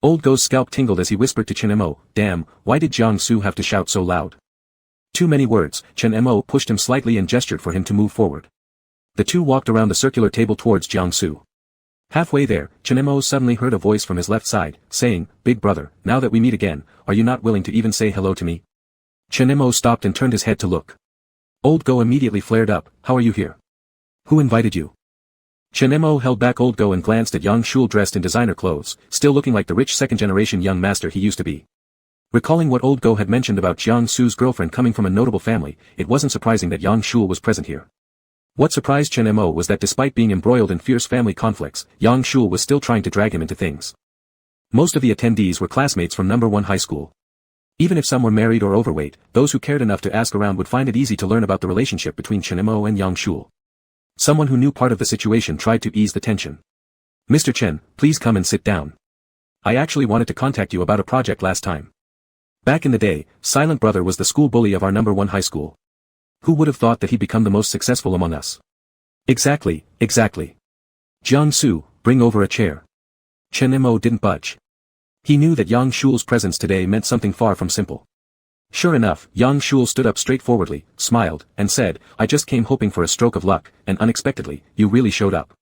Old Go's scalp tingled as he whispered to Chen-mo, "Damn, why did Jiang-su have to shout so loud?" Too many words. Chen-mo pushed him slightly and gestured for him to move forward. The two walked around the circular table towards Jiang-su. Halfway there, Chen-mo suddenly heard a voice from his left side, saying, "Big brother, now that we meet again, are you not willing to even say hello to me?" Chen-mo stopped and turned his head to look. Old Go immediately flared up, "How are you here? Who invited you?" Chen-mo held back Old Go and glanced at Yang Shul dressed in designer clothes, still looking like the rich second-generation young master he used to be. Recalling what Old Go had mentioned about Jiang Su's girlfriend coming from a notable family, it wasn't surprising that Yang Shul was present here. What surprised Chen-mo was that despite being embroiled in fierce family conflicts, Yang Shul was still trying to drag him into things. Most of the attendees were classmates from No. 1 high school. Even if some were married or overweight, those who cared enough to ask around would find it easy to learn about the relationship between Chen-mo and Yang Shul. Someone who knew part of the situation tried to ease the tension. "Mr. Chen, please come and sit down. I actually wanted to contact you about a project last time. Back in the day, Silent Brother was the school bully of our No. 1 high school. Who would have thought that he'd become the most successful among us?" Exactly. Jiang-su, bring over a chair." Chen-mo didn't budge. He knew that Yang Shul's presence today meant something far from simple. Sure enough, Yang Shul stood up straightforwardly, smiled, and said, "I just came hoping for a stroke of luck, and unexpectedly, you really showed up.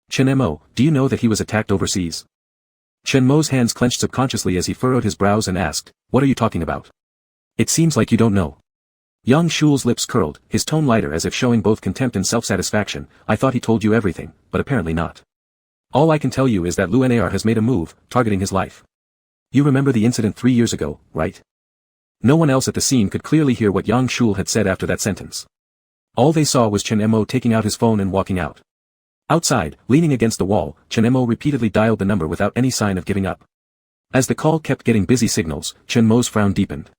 Chen-mo, do you know that he was attacked overseas?" Chen Mo's hands clenched subconsciously as he furrowed his brows and asked, "What are you talking about? It seems like you don't know." Yang Shu's lips curled, his tone lighter as if showing both contempt and self-satisfaction. "I thought he told you everything, but apparently not. All I can tell you is that Lu Nar has made a move, targeting his life. You remember the incident 3 years ago, right?" No one else at the scene could clearly hear what Yang Shul had said after that sentence. All they saw was Chen Mo taking out his phone and walking out. Outside, leaning against the wall, Chen Mo repeatedly dialed the number without any sign of giving up. As the call kept getting busy signals, Chen Mo's frown deepened.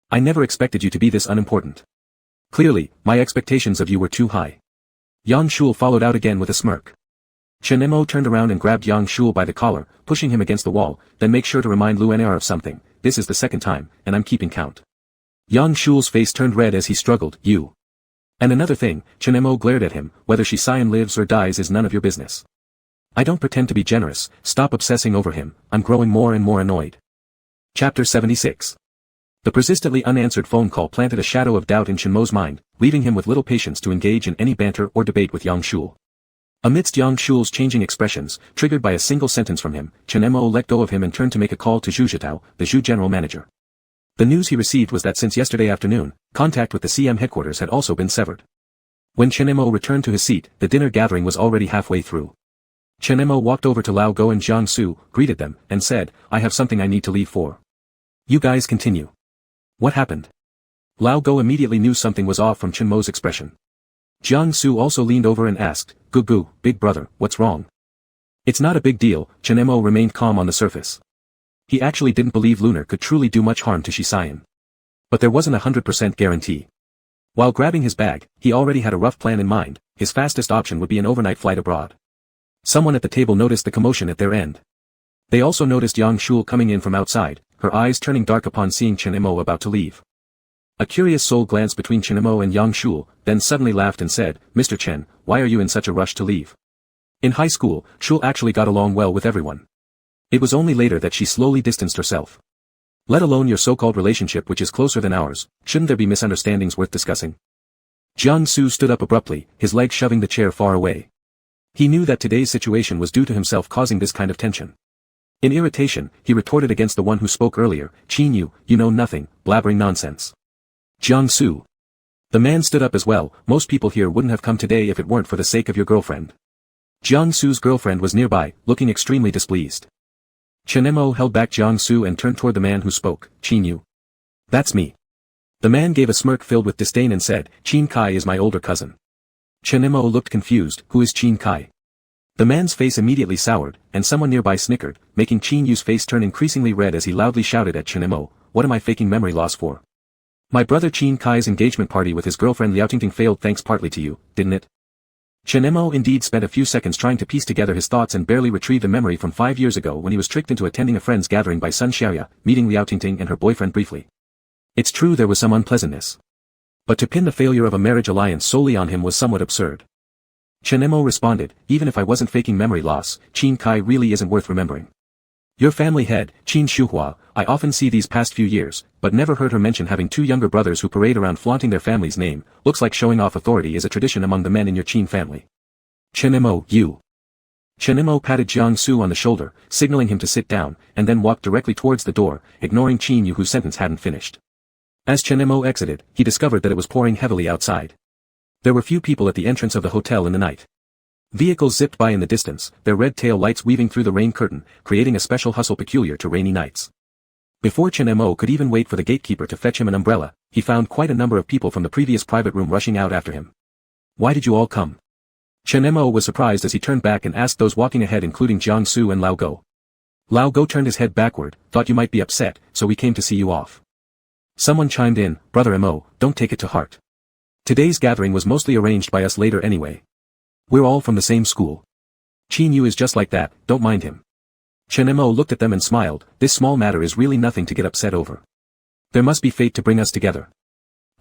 "I never expected you to be this unimportant. Clearly, my expectations of you were too high." Yang Shul followed out again with a smirk. Chen Mo turned around and grabbed Yang Shul by the collar, pushing him against the wall. "Then make sure to remind Lu Nar of something. This is the second time, and I'm keeping count." Yang Shul's face turned red as he struggled. "You. And another thing," Chen Mo glared at him, "whether she Cyan lives or dies is none of your business. I don't pretend to be generous, stop obsessing over him, I'm growing more and more annoyed." Chapter 76. The persistently unanswered phone call planted a shadow of doubt in Chen Mo's mind, leaving him with little patience to engage in any banter or debate with Yang Shul. Amidst Yang Shul's changing expressions, triggered by a single sentence from him, Chen Mo let go of him and turned to make a call to Zhu Zhitao, the Zhu general manager. The news he received was that since yesterday afternoon, contact with the CM headquarters had also been severed. When Chen Mo returned to his seat, the dinner gathering was already halfway through. Chen Mo walked over to Lao Go and Jiang Su, greeted them, and said, "I have something I need to leave for. You guys continue." "What happened?" Lao Go immediately knew something was off from Chen Mo's expression. Jiang Su also leaned over and asked, "Gugu, big brother, what's wrong?" "It's not a big deal," Chen Mo remained calm on the surface. He actually didn't believe Lunar could truly do much harm to Shi Cyan. But there wasn't a 100% guarantee. While grabbing his bag, he already had a rough plan in mind. His fastest option would be an overnight flight abroad. Someone at the table noticed the commotion at their end. They also noticed Yang Shul coming in from outside, her eyes turning dark upon seeing Chen Mo about to leave. A curious soul glanced between Chen Mo and Yang Shul, then suddenly laughed and said, "Mr. Chen, why are you in such a rush to leave?" In high school, Shul actually got along well with everyone. It was only later that she slowly distanced herself. "Let alone your so-called relationship which is closer than ours, shouldn't there be misunderstandings worth discussing?" Jiang Su stood up abruptly, his leg shoving the chair far away. He knew that today's situation was due to himself causing this kind of tension. In irritation, he retorted against the one who spoke earlier, "Qin you know nothing, blabbering nonsense." "Jiang Su." The man stood up as well. "Most people here wouldn't have come today if it weren't for the sake of your girlfriend." Jiang Su's girlfriend was nearby, looking extremely displeased. Chen Mo held back Jiang Su and turned toward the man who spoke, "Qin Yu. That's me." The man gave a smirk filled with disdain and said, "Qin Kai is my older cousin." Chen Mo looked confused. "Who is Qin Kai?" The man's face immediately soured, and someone nearby snickered, making Qin Yu's face turn increasingly red as he loudly shouted at Chen Mo, "What am I faking memory loss for? My brother Qin Kai's engagement party with his girlfriend Liao Tingting failed thanks partly to you, didn't it?" Chen Mo indeed spent a few seconds trying to piece together his thoughts and barely retrieved a memory from 5 years ago when he was tricked into attending a friend's gathering by Sun Xiaoya, meeting Liao Tingting and her boyfriend briefly. It's true there was some unpleasantness. But to pin the failure of a marriage alliance solely on him was somewhat absurd. Chen Mo responded, "Even if I wasn't faking memory loss, Qin Kai really isn't worth remembering. Your family head, Qin Shuhua, I often see these past few years, but never heard her mention having 2 younger brothers who parade around flaunting their family's name. Looks like showing off authority is a tradition among the men in your Qin family." "Chen Mo, you." Chen Mo patted Jiang Su on the shoulder, signaling him to sit down, and then walked directly towards the door, ignoring Qin Yu whose sentence hadn't finished. As Chen Mo exited, he discovered that it was pouring heavily outside. There were few people at the entrance of the hotel in the night. Vehicles zipped by in the distance, their red tail lights weaving through the rain curtain, creating a special hustle peculiar to rainy nights. Before Chen Mo could even wait for the gatekeeper to fetch him an umbrella, he found quite a number of people from the previous private room rushing out after him. "Why did you all come?" Chen Mo was surprised as he turned back and asked those walking ahead including Jiang Su and Lao Go. Lao Go turned his head backward, "Thought you might be upset, so we came to see you off." Someone chimed in, "Brother Mo, don't take it to heart. Today's gathering was mostly arranged by us later anyway. We're all from the same school. Qin Yu is just like that, don't mind him." Chen Mo looked at them and smiled, "This small matter is really nothing to get upset over. There must be fate to bring us together.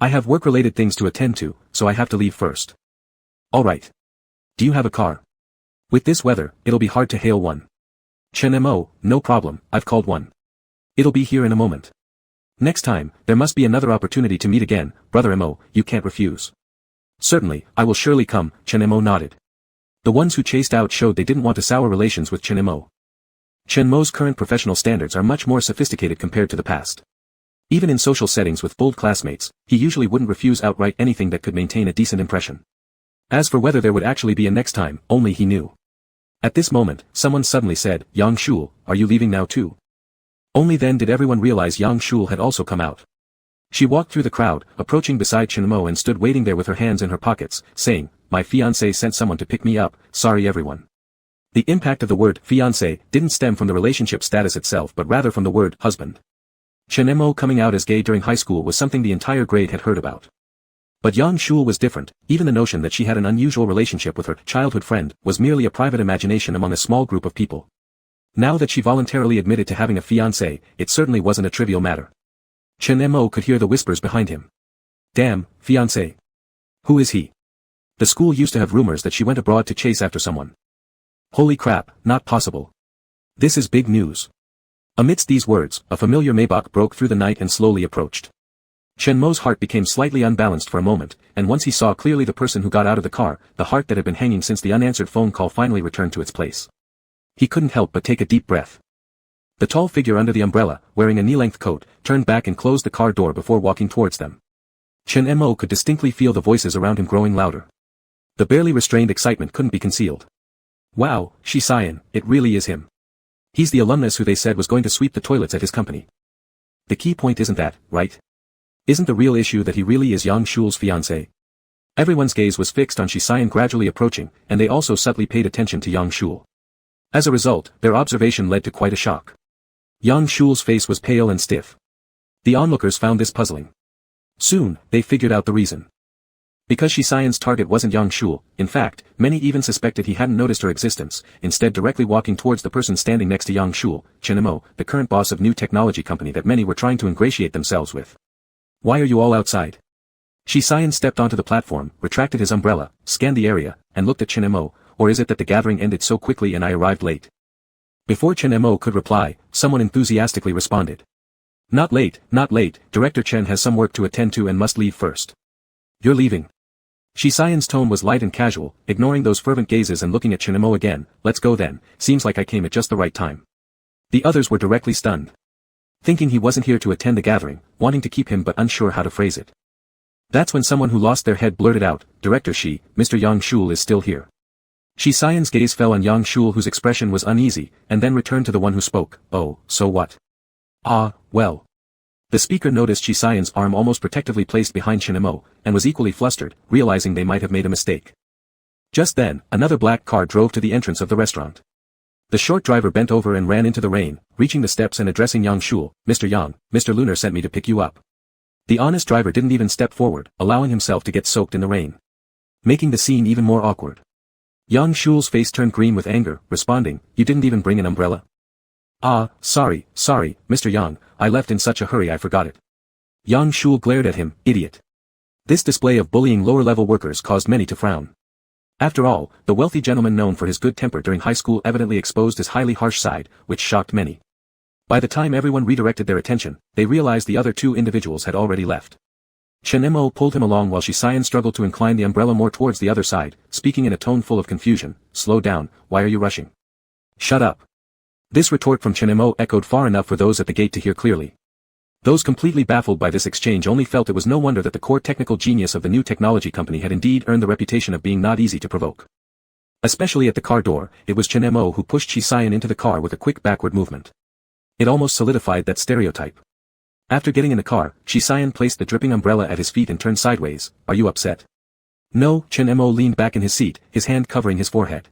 I have work-related things to attend to, so I have to leave first." "All right. Do you have a car?" "With this weather, it'll be hard to hail one." Chen Mo, "No problem, I've called one. It'll be here in a moment. Next time, there must be another opportunity to meet again, Brother Mo, you can't refuse." "Certainly, I will surely come," Chen Mo nodded. The ones who chased out showed they didn't want to sour relations with Chen Mo. Chen Mo's current professional standards are much more sophisticated compared to the past. Even in social settings with bold classmates, he usually wouldn't refuse outright anything that could maintain a decent impression. As for whether there would actually be a next time, only he knew. At this moment, someone suddenly said, "Yang Shul, are you leaving now too?" Only then did everyone realize Yang Shul had also come out. She walked through the crowd, approaching beside Chen Mo and stood waiting there with her hands in her pockets, saying, "My fiancé sent someone to pick me up, sorry everyone." The impact of the word fiancé didn't stem from the relationship status itself but rather from the word husband. Chen Mo coming out as gay during high school was something the entire grade had heard about. But Yang Shul was different. Even the notion that she had an unusual relationship with her childhood friend was merely a private imagination among a small group of people. Now that she voluntarily admitted to having a fiancé, it certainly wasn't a trivial matter. Chen Mo could hear the whispers behind him. "Damn, fiancé. Who is he?" The school used to have rumors that she went abroad to chase after someone. Holy crap, not possible. This is big news. Amidst these words, a familiar Maybach broke through the night and slowly approached. Chen Mo's heart became slightly unbalanced for a moment, and once he saw clearly the person who got out of the car, the heart that had been hanging since the unanswered phone call finally returned to its place. He couldn't help but take a deep breath. The tall figure under the umbrella, wearing a knee-length coat, turned back and closed the car door before walking towards them. Chen Mo could distinctly feel the voices around him growing louder. The barely restrained excitement couldn't be concealed. "Wow, Shi-Sayan, it really is him. He's the alumnus who they said was going to sweep the toilets at his company. The key point isn't that, right? Isn't the real issue that he really is Yang Shul's fiancé?" Everyone's gaze was fixed on Shi-Sayan gradually approaching, and they also subtly paid attention to Yang Shul. As a result, their observation led to quite a shock. Yang Shul's face was pale and stiff. The onlookers found this puzzling. Soon, they figured out the reason. Because Shi-Sayan's target wasn't Yang Shul, in fact, many even suspected he hadn't noticed her existence, instead directly walking towards the person standing next to Yang Shul, Chen Mo, the current boss of new technology company that many were trying to ingratiate themselves with. "Why are you all outside?" Shi-Sayan stepped onto the platform, retracted his umbrella, scanned the area, and looked at Chen Mo. "Or is it that the gathering ended so quickly and I arrived late?" Before Chen Mo could reply, someone enthusiastically responded. Not late, Director Chen has some work to attend to and must leave first." "You're leaving?" Shi-Sayan's tone was light and casual, ignoring those fervent gazes and looking at Chen Mo again. "Let's go then, seems like I came at just the right time." The others were directly stunned. Thinking he wasn't here to attend the gathering, wanting to keep him but unsure how to phrase it. That's when someone who lost their head blurted out, "Director Shi, Mr. Yang Shul is still here." Shi-Sayan's gaze fell on Yang Shul whose expression was uneasy, and then returned to the one who spoke. "Oh, so what?" "Ah, well." The speaker noticed Shi-Sayan's arm almost protectively placed behind Chen Mo, and was equally flustered, realizing they might have made a mistake. Just then, another black car drove to the entrance of the restaurant. The short driver bent over and ran into the rain, reaching the steps and addressing Yang Shul. "Mr. Yang, Mr. Lunar sent me to pick you up." The honest driver didn't even step forward, allowing himself to get soaked in the rain, making the scene even more awkward. Yang Shul's face turned green with anger, responding, "You didn't even bring an umbrella?" "Ah, sorry, Mr. Yang, I left in such a hurry I forgot it." Yang Shul glared at him, "Idiot." This display of bullying lower-level workers caused many to frown. After all, the wealthy gentleman known for his good temper during high school evidently exposed his highly harsh side, which shocked many. By the time everyone redirected their attention, they realized the other two individuals had already left. Chen Mo pulled him along while Shi-Sayan struggled to incline the umbrella more towards the other side, speaking in a tone full of confusion. "Slow down, why are you rushing?" "Shut up." This retort from Chen Mo echoed far enough for those at the gate to hear clearly. Those completely baffled by this exchange only felt it was no wonder that the core technical genius of the new technology company had indeed earned the reputation of being not easy to provoke. Especially at the car door, it was Chen Mo who pushed Shi-Sayan into the car with a quick backward movement. It almost solidified that stereotype. After getting in the car, Shi-Sayan placed the dripping umbrella at his feet and turned sideways. "Are you upset?" "No." Chen Mo leaned back in his seat, his hand covering his forehead.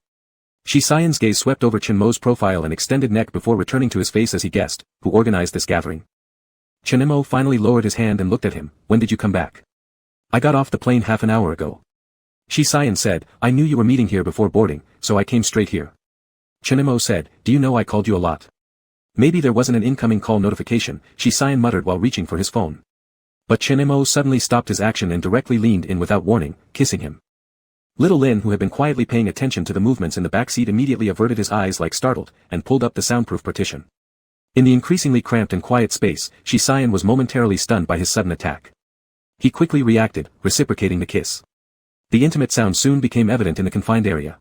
Shi-Sayan's gaze swept over Chen Mo's profile and extended neck before returning to his face as he guessed, "Who organized this gathering?" Chen Mo finally lowered his hand and looked at him. "When did you come back?" "I got off the plane half an hour ago." Shi-Sayan said, "I knew you were meeting here before boarding, so I came straight here." Chen Mo said, "Do you know I called you a lot?" Maybe there wasn't an incoming call notification, Shi-Sayan muttered while reaching for his phone. But Chen Mo suddenly stopped his action and directly leaned in without warning, kissing him. Little Lin, who had been quietly paying attention to the movements in the back seat, immediately averted his eyes like startled, and pulled up the soundproof partition. In the increasingly cramped and quiet space, Shi-Sayan was momentarily stunned by his sudden attack. He quickly reacted, reciprocating the kiss. The intimate sound soon became evident in the confined area.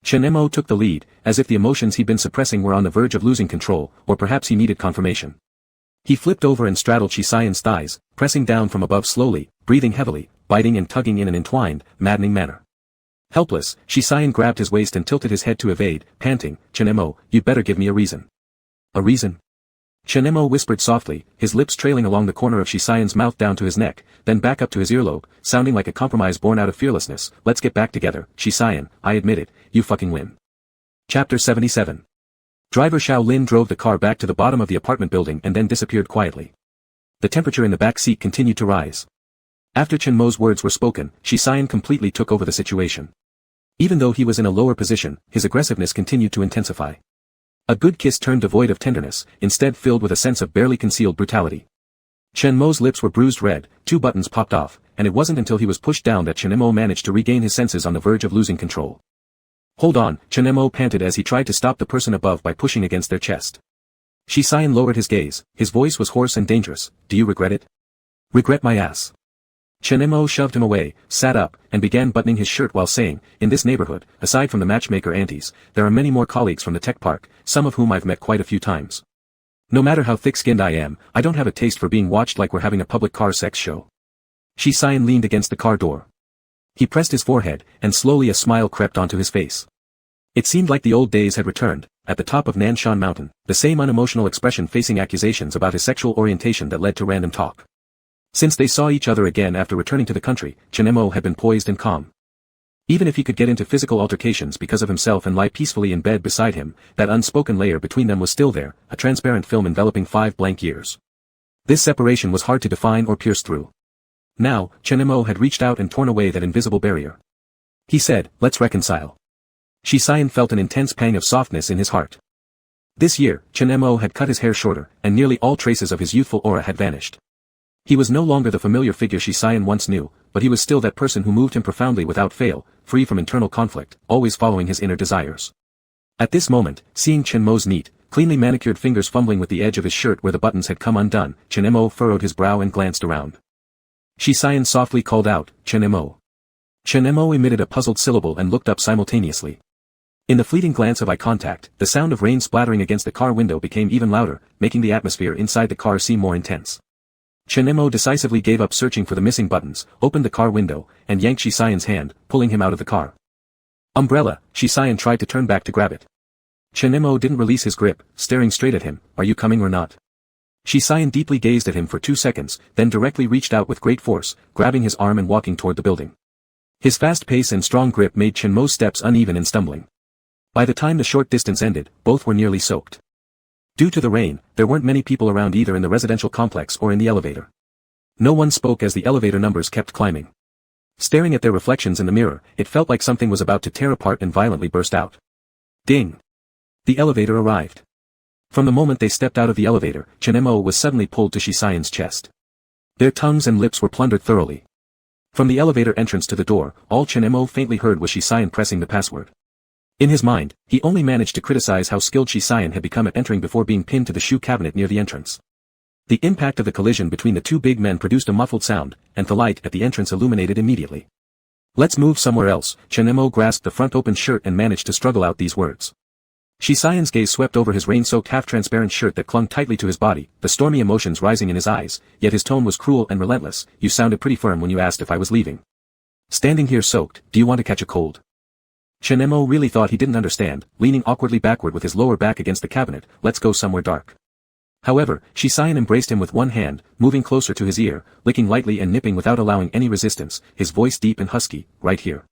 Chen Mo took the lead, as if the emotions he'd been suppressing were on the verge of losing control, or perhaps he needed confirmation. He flipped over and straddled Shi Xian's thighs, pressing down from above slowly, breathing heavily, biting and tugging in an entwined, maddening manner. Helpless, Shi Xian grabbed his waist and tilted his head to evade, panting, "Chen Mo, you'd better give me a reason." "A reason?" Chen Mo whispered softly, his lips trailing along the corner of Shi Xian's mouth down to his neck, then back up to his earlobe, sounding like a compromise born out of fearlessness. "Let's get back together, Shi Xian, I admit it, you fucking win." Chapter 77. Driver Xiao Lin drove the car back to the bottom of the apartment building and then disappeared quietly. The temperature in the back seat continued to rise. After Chen Mo's words were spoken, Shi Xian completely took over the situation. Even though he was in a lower position, his aggressiveness continued to intensify. A good kiss turned devoid of tenderness, instead filled with a sense of barely concealed brutality. Chen Mo's lips were bruised red, 2 buttons popped off, and it wasn't until he was pushed down that Chen Mo managed to regain his senses on the verge of losing control. "Hold on," Chen Mo panted as he tried to stop the person above by pushing against their chest. Shi Xian lowered his gaze, his voice was hoarse and dangerous. "Do you regret it?" "Regret my ass." Chen Mo shoved him away, sat up, and began buttoning his shirt while saying, "In this neighborhood, aside from the matchmaker aunties, there are many more colleagues from the tech park, some of whom I've met quite a few times. No matter how thick-skinned I am, I don't have a taste for being watched like we're having a public car sex show." Shi Xian leaned against the car door. He pressed his forehead, and slowly a smile crept onto his face. It seemed like the old days had returned, at the top of Nanshan Mountain, the same unemotional expression facing accusations about his sexual orientation that led to random talk. Since they saw each other again after returning to the country, Chen Mo had been poised and calm. Even if he could get into physical altercations because of himself and lie peacefully in bed beside him, that unspoken layer between them was still there, a transparent film enveloping 5 blank years. This separation was hard to define or pierce through. Now, Chen Mo had reached out and torn away that invisible barrier. He said, "Let's reconcile." Shi Xian felt an intense pang of softness in his heart. This year, Chen Mo had cut his hair shorter, and nearly all traces of his youthful aura had vanished. He was no longer the familiar figure Shi Xian once knew, but he was still that person who moved him profoundly without fail, free from internal conflict, always following his inner desires. At this moment, seeing Chen Mo's neat, cleanly manicured fingers fumbling with the edge of his shirt where the buttons had come undone, Chen Mo furrowed his brow and glanced around. Shi Xian softly called out, "Chen Mo." Chen Mo emitted a puzzled syllable and looked up simultaneously. In the fleeting glance of eye contact, the sound of rain splattering against the car window became even louder, making the atmosphere inside the car seem more intense. Chen Mo decisively gave up searching for the missing buttons, opened the car window, and yanked Shi Xian's hand, pulling him out of the car. "Umbrella," Shi Xian tried to turn back to grab it. Chen Mo didn't release his grip, staring straight at him. "Are you coming or not?" Shi Xian deeply gazed at him for 2 seconds, then directly reached out with great force, grabbing his arm and walking toward the building. His fast pace and strong grip made Chen Mo's steps uneven and stumbling. By the time the short distance ended, both were nearly soaked. Due to the rain, there weren't many people around either in the residential complex or in the elevator. No one spoke as the elevator numbers kept climbing. Staring at their reflections in the mirror, it felt like something was about to tear apart and violently burst out. Ding! The elevator arrived. From the moment they stepped out of the elevator, Chen Mo was suddenly pulled to Shi Xian's chest. Their tongues and lips were plundered thoroughly. From the elevator entrance to the door, all Chen Mo faintly heard was Shi Xian pressing the password. In his mind, he only managed to criticize how skilled Shi Xian had become at entering before being pinned to the shoe cabinet near the entrance. The impact of the collision between the 2 big men produced a muffled sound, and the light at the entrance illuminated immediately. "Let's move somewhere else." Chen Mo grasped the front open shirt and managed to struggle out these words. Shi Xian's gaze swept over his rain-soaked half-transparent shirt that clung tightly to his body, the stormy emotions rising in his eyes, yet his tone was cruel and relentless. "You sounded pretty firm when you asked if I was leaving. Standing here soaked, do you want to catch a cold?" Chen Mo really thought he didn't understand, leaning awkwardly backward with his lower back against the cabinet. "Let's go somewhere dark." However, Shi Xian embraced him with one hand, moving closer to his ear, licking lightly and nipping without allowing any resistance, his voice deep and husky, "Right here."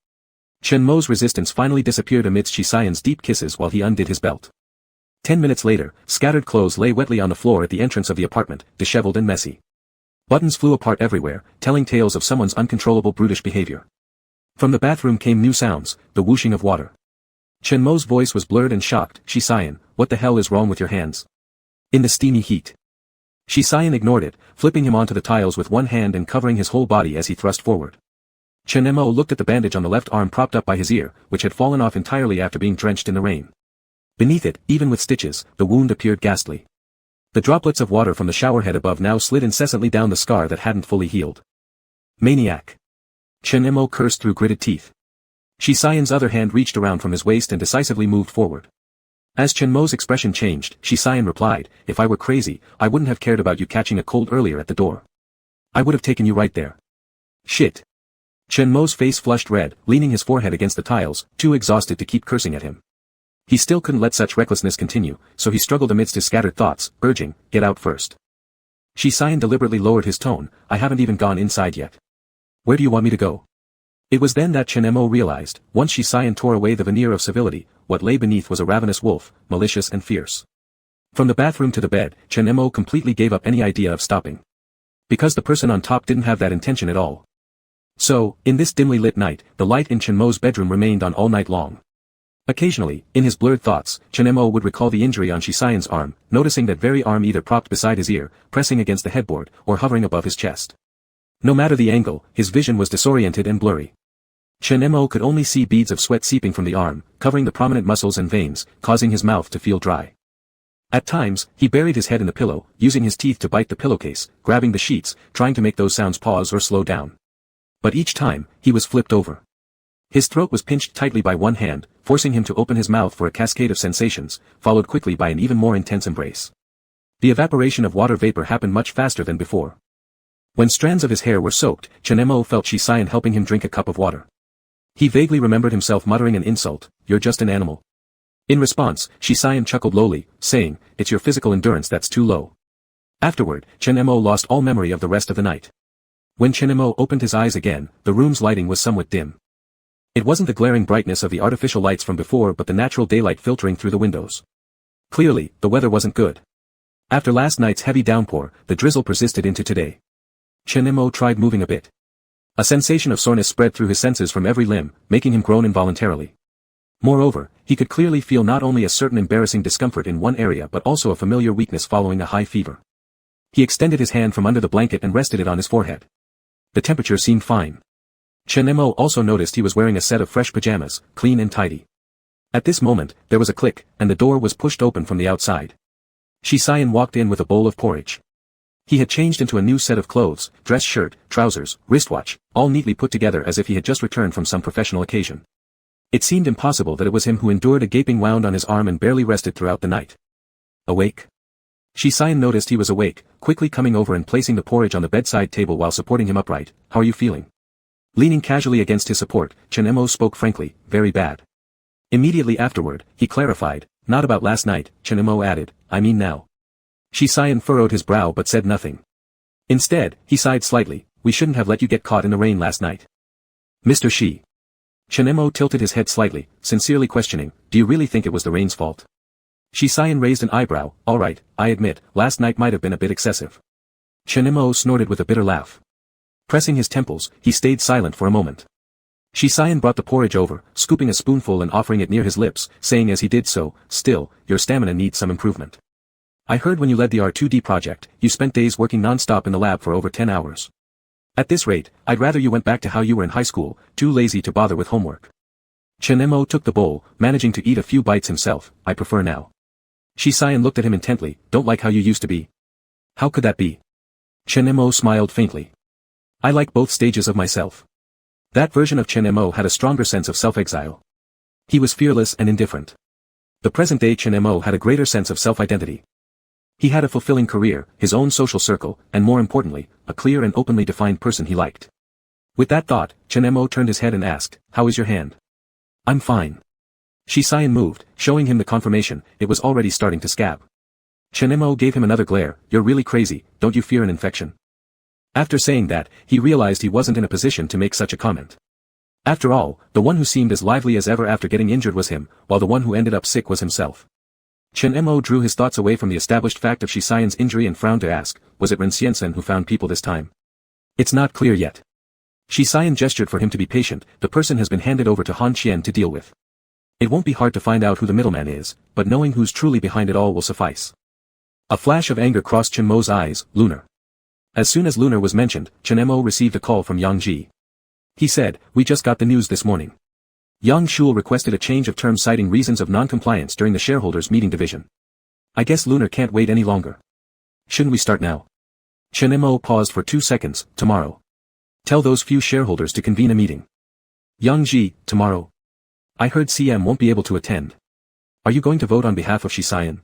Chen Mo's resistance finally disappeared amidst Shi Xian's deep kisses while he undid his belt. 10 minutes later, scattered clothes lay wetly on the floor at the entrance of the apartment, disheveled and messy. Buttons flew apart everywhere, telling tales of someone's uncontrollable brutish behavior. From the bathroom came new sounds, the whooshing of water. Chen Mo's voice was blurred and shocked. "Shi Xian, what the hell is wrong with your hands?" "In the steamy heat." Shi Xian ignored it, flipping him onto the tiles with one hand and covering his whole body as he thrust forward. Chen Mo looked at the bandage on the left arm propped up by his ear, which had fallen off entirely after being drenched in the rain. Beneath it, even with stitches, the wound appeared ghastly. The droplets of water from the showerhead above now slid incessantly down the scar that hadn't fully healed. "Maniac." Chen Mo cursed through gritted teeth. Shi Xian's other hand reached around from his waist and decisively moved forward. As Chen Mo's expression changed, Shi Xian replied, "If I were crazy, I wouldn't have cared about you catching a cold earlier at the door. I would have taken you right there." "Shit." Chen Mo's face flushed red, leaning his forehead against the tiles, too exhausted to keep cursing at him. He still couldn't let such recklessness continue, so he struggled amidst his scattered thoughts, urging, "Get out first." Shi Xian deliberately lowered his tone, "I haven't even gone inside yet. Where do you want me to go?" It was then that Chen Mo realized, once Shi Xian tore away the veneer of civility, what lay beneath was a ravenous wolf, malicious and fierce. From the bathroom to the bed, Chen Mo completely gave up any idea of stopping. Because the person on top didn't have that intention at all. So, in this dimly lit night, the light in Chen Mo's bedroom remained on all night long. Occasionally, in his blurred thoughts, Chen Mo would recall the injury on Shi Xian's arm, noticing that very arm either propped beside his ear, pressing against the headboard, or hovering above his chest. No matter the angle, his vision was disoriented and blurry. Chen Mo could only see beads of sweat seeping from the arm, covering the prominent muscles and veins, causing his mouth to feel dry. At times, he buried his head in the pillow, using his teeth to bite the pillowcase, grabbing the sheets, trying to make those sounds pause or slow down. But each time, he was flipped over. His throat was pinched tightly by one hand, forcing him to open his mouth for a cascade of sensations, followed quickly by an even more intense embrace. The evaporation of water vapor happened much faster than before. When strands of his hair were soaked, Chen Mo felt Shi Xian helping him drink a cup of water. He vaguely remembered himself muttering an insult, "You're just an animal." In response, Shi Xian chuckled lowly, saying, "It's your physical endurance that's too low." Afterward, Chen Mo lost all memory of the rest of the night. When Chen Mo opened his eyes again, the room's lighting was somewhat dim. It wasn't the glaring brightness of the artificial lights from before but the natural daylight filtering through the windows. Clearly, the weather wasn't good. After last night's heavy downpour, the drizzle persisted into today. Chen Mo tried moving a bit. A sensation of soreness spread through his senses from every limb, making him groan involuntarily. Moreover, he could clearly feel not only a certain embarrassing discomfort in one area but also a familiar weakness following a high fever. He extended his hand from under the blanket and rested it on his forehead. The temperature seemed fine. Chen Mo also noticed he was wearing a set of fresh pajamas, clean and tidy. At this moment, there was a click, and the door was pushed open from the outside. Shi Xian walked in with a bowl of porridge. He had changed into a new set of clothes, dress shirt, trousers, wristwatch, all neatly put together as if he had just returned from some professional occasion. It seemed impossible that it was him who endured a gaping wound on his arm and barely rested throughout the night. Awake? Shi Xian noticed he was awake, quickly coming over and placing the porridge on the bedside table while supporting him upright. "How are you feeling?" Leaning casually against his support, Chen Mo spoke frankly, "Very bad." Immediately afterward, he clarified, "Not about last night," Chen Mo added, "I mean now." Shi Xian furrowed his brow but said nothing. Instead, he sighed slightly, "We shouldn't have let you get caught in the rain last night." "Mr. Shi." Chen Mo tilted his head slightly, sincerely questioning, "Do you really think it was the rain's fault?" Shi Xian raised an eyebrow, "All right, I admit, last night might have been a bit excessive." Chen Mo snorted with a bitter laugh. Pressing his temples, he stayed silent for a moment. Shi Xian brought the porridge over, scooping a spoonful and offering it near his lips, saying as he did so, "Still, your stamina needs some improvement. I heard when you led the R2D project, you spent days working non-stop in the lab for over 10 hours. At this rate, I'd rather you went back to how you were in high school, too lazy to bother with homework." Chen Mo took the bowl, managing to eat a few bites himself. "I prefer now." Shi Xian looked at him intently, "Don't like how you used to be?" "How could that be?" Chen Mo smiled faintly. "I like both stages of myself." That version of Chen Mo had a stronger sense of self-exile. He was fearless and indifferent. The present-day Chen Mo had a greater sense of self-identity. He had a fulfilling career, his own social circle, and more importantly, a clear and openly defined person he liked. With that thought, Chen Mo turned his head and asked, "How is your hand?" "I'm fine." Shi Xian moved, showing him the confirmation, it was already starting to scab. Chen Mo gave him another glare, "You're really crazy, don't you fear an infection?" After saying that, he realized he wasn't in a position to make such a comment. After all, the one who seemed as lively as ever after getting injured was him, while the one who ended up sick was himself. Chen Mo drew his thoughts away from the established fact of Shi Xian's injury and frowned to ask, was it Ren Xiansen who found people this time? "It's not clear yet." Shi Xian gestured for him to be patient, "The person has been handed over to Han Qian to deal with. It won't be hard to find out who the middleman is, but knowing who's truly behind it all will suffice." A flash of anger crossed Chen Mo's eyes, "Lunar." As soon as Lunar was mentioned, Chen Mo received a call from Yang Ji. He said, "We just got the news this morning. Yang Shul requested a change of terms citing reasons of non-compliance during the shareholders' meeting division. I guess Lunar can't wait any longer. Shouldn't we start now?" Chen Mo paused for 2 seconds, "Tomorrow. Tell those few shareholders to convene a meeting." Yang Ji, tomorrow. I heard CM won't be able to attend. Are you going to vote on behalf of Shisayan?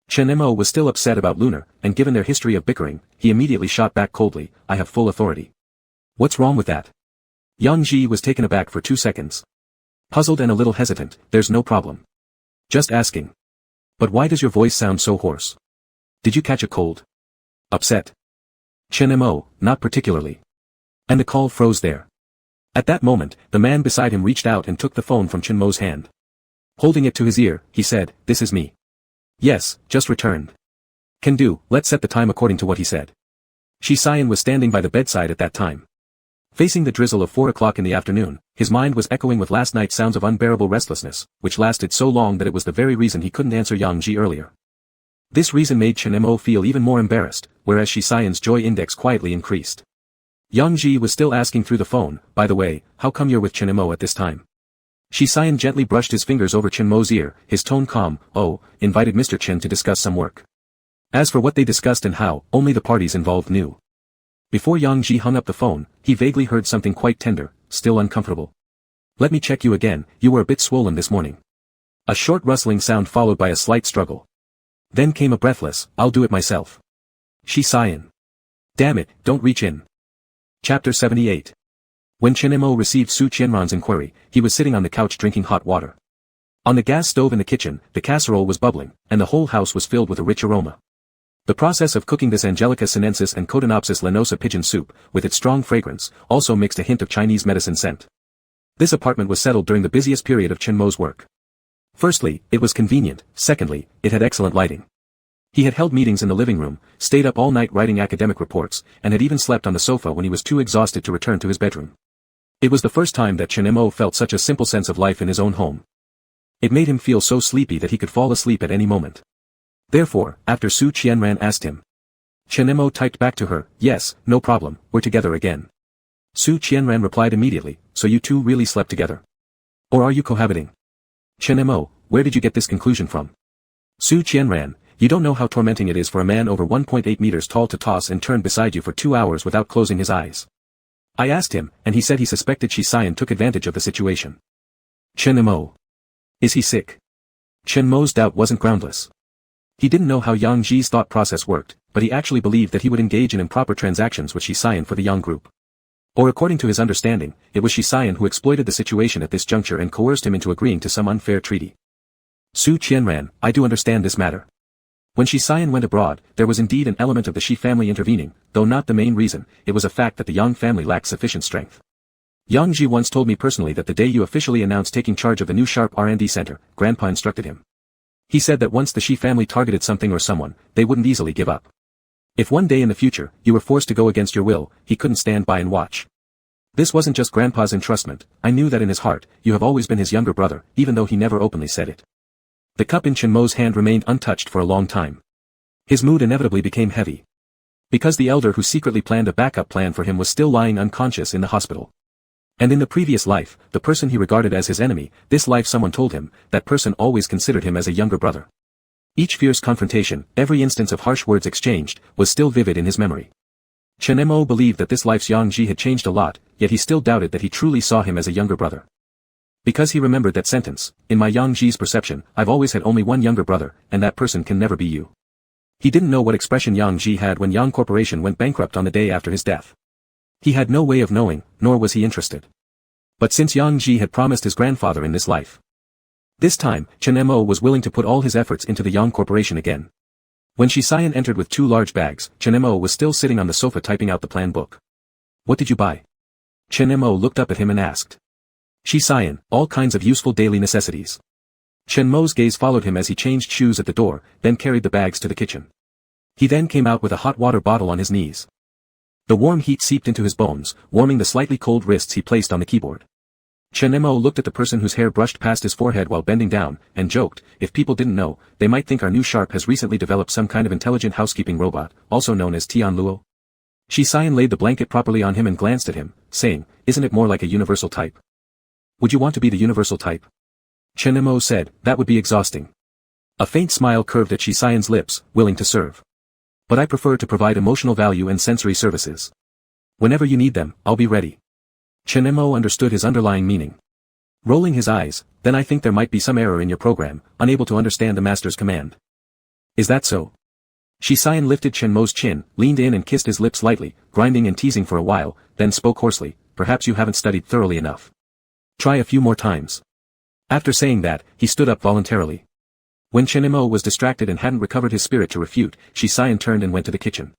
Chen Mo was still upset about Lunar, and given their history of bickering, he immediately shot back coldly, I have full authority. What's wrong with that? Yang Ji was taken aback for 2 seconds. Puzzled and a little hesitant, there's no problem. Just asking. But why does your voice sound so hoarse? Did you catch a cold? Upset? Chen Mo, not particularly. And the call froze there. At that moment, the man beside him reached out and took the phone from Chen Mo's hand. Holding it to his ear, he said, this is me. Yes, just returned. Can do, let's set the time according to what he said. Shisayan was standing by the bedside at that time. Facing the drizzle of 4 o'clock in the afternoon, his mind was echoing with last night's sounds of unbearable restlessness, which lasted so long that it was the very reason he couldn't answer Yang Ji earlier. This reason made Chen Mo feel even more embarrassed, whereas Shisayan's joy index quietly increased. Yang Ji was still asking through the phone, by the way, how come you're with Chen Mo at this time? Shisayan gently brushed his fingers over Chen Mo's ear, his tone calm, invited Mr. Chen to discuss some work. As for what they discussed and how, only the parties involved knew. Before Yang Ji hung up the phone, he vaguely heard something quite tender, still uncomfortable. Let me check you again, you were a bit swollen this morning. A short rustling sound followed by a slight struggle. Then came a breathless, I'll do it myself. Shisayan. Damn it, don't reach in. Chapter 78. When Chen Mo received Su Qianran's inquiry, he was sitting on the couch drinking hot water. On the gas stove in the kitchen, the casserole was bubbling, and the whole house was filled with a rich aroma. The process of cooking this Angelica sinensis and Cotinopsis lanosa pigeon soup, with its strong fragrance, also mixed a hint of Chinese medicine scent. This apartment was settled during the busiest period of Chen Mo's work. Firstly, it was convenient, secondly, it had excellent lighting. He had held meetings in the living room, stayed up all night writing academic reports, and had even slept on the sofa when he was too exhausted to return to his bedroom. It was the first time that Chen Mo felt such a simple sense of life in his own home. It made him feel so sleepy that he could fall asleep at any moment. Therefore, after Su Qianran asked him, Chen Mo typed back to her, yes, no problem, we're together again. Su Qianran replied immediately, so you two really slept together? Or are you cohabiting? Chen Mo, where did you get this conclusion from? Su Qianran, you don't know how tormenting it is for a man over 1.8 meters tall to toss and turn beside you for 2 hours without closing his eyes. I asked him, and he said he suspected Shisayan took advantage of the situation. Chen Mo. Is he sick? Chen Mo's doubt wasn't groundless. He didn't know how Yang Ji's thought process worked, but he actually believed that he would engage in improper transactions with Shisayan for the Yang group. Or according to his understanding, it was Shisayan who exploited the situation at this juncture and coerced him into agreeing to some unfair treaty. Su Qianran, I do understand this matter. When Shisayan went abroad, there was indeed an element of the Shi family intervening, though not the main reason, it was a fact that the Yang family lacked sufficient strength. Yang Ji once told me personally that the day you officially announced taking charge of the new Sharp R&D center, Grandpa instructed him. He said that once the Shi family targeted something or someone, they wouldn't easily give up. If one day in the future, you were forced to go against your will, he couldn't stand by and watch. This wasn't just Grandpa's entrustment, I knew that in his heart, you have always been his younger brother, even though he never openly said it. The cup in Chen Mo's hand remained untouched for a long time. His mood inevitably became heavy. Because the elder who secretly planned a backup plan for him was still lying unconscious in the hospital. And in the previous life, the person he regarded as his enemy, this life someone told him, that person always considered him as a younger brother. Each fierce confrontation, every instance of harsh words exchanged, was still vivid in his memory. Chen Mo believed that this life's Yang Ji had changed a lot, yet he still doubted that he truly saw him as a younger brother. Because he remembered that sentence, in my Yang Ji's perception, I've always had only one younger brother, and that person can never be you. He didn't know what expression Yang Ji had when Yang Corporation went bankrupt on the day after his death. He had no way of knowing, nor was he interested. But since Yang Ji had promised his grandfather in this life. This time, Chen Mo was willing to put all his efforts into the Yang Corporation again. When Shisayan entered with 2 large bags, Chen Mo was still sitting on the sofa typing out the plan book. What did you buy? Chen Mo looked up at him and asked. Shisayan, all kinds of useful daily necessities. Chen Mo's gaze followed him as he changed shoes at the door, then carried the bags to the kitchen. He then came out with a hot water bottle on his knees. The warm heat seeped into his bones, warming the slightly cold wrists he placed on the keyboard. Chen Mo looked at the person whose hair brushed past his forehead while bending down, and joked, if people didn't know, they might think our new Sharp has recently developed some kind of intelligent housekeeping robot, also known as Tian Luo. Shisayan laid the blanket properly on him and glanced at him, saying, isn't it more like a universal type? Would you want to be the universal type? Chen Mo said, that would be exhausting. A faint smile curved at Shisayan's lips, willing to serve. But I prefer to provide emotional value and sensory services. Whenever you need them, I'll be ready. Chen Mo understood his underlying meaning. Rolling his eyes, then I think there might be some error in your program, unable to understand the master's command. Is that so? Shi Xian lifted Chen Mo's chin, leaned in and kissed his lips lightly, grinding and teasing for a while, then spoke hoarsely, perhaps you haven't studied thoroughly enough. Try a few more times. After saying that, he stood up voluntarily. When Chen Mo was distracted and hadn't recovered his spirit to refute, Shi Xian turned and went to the kitchen.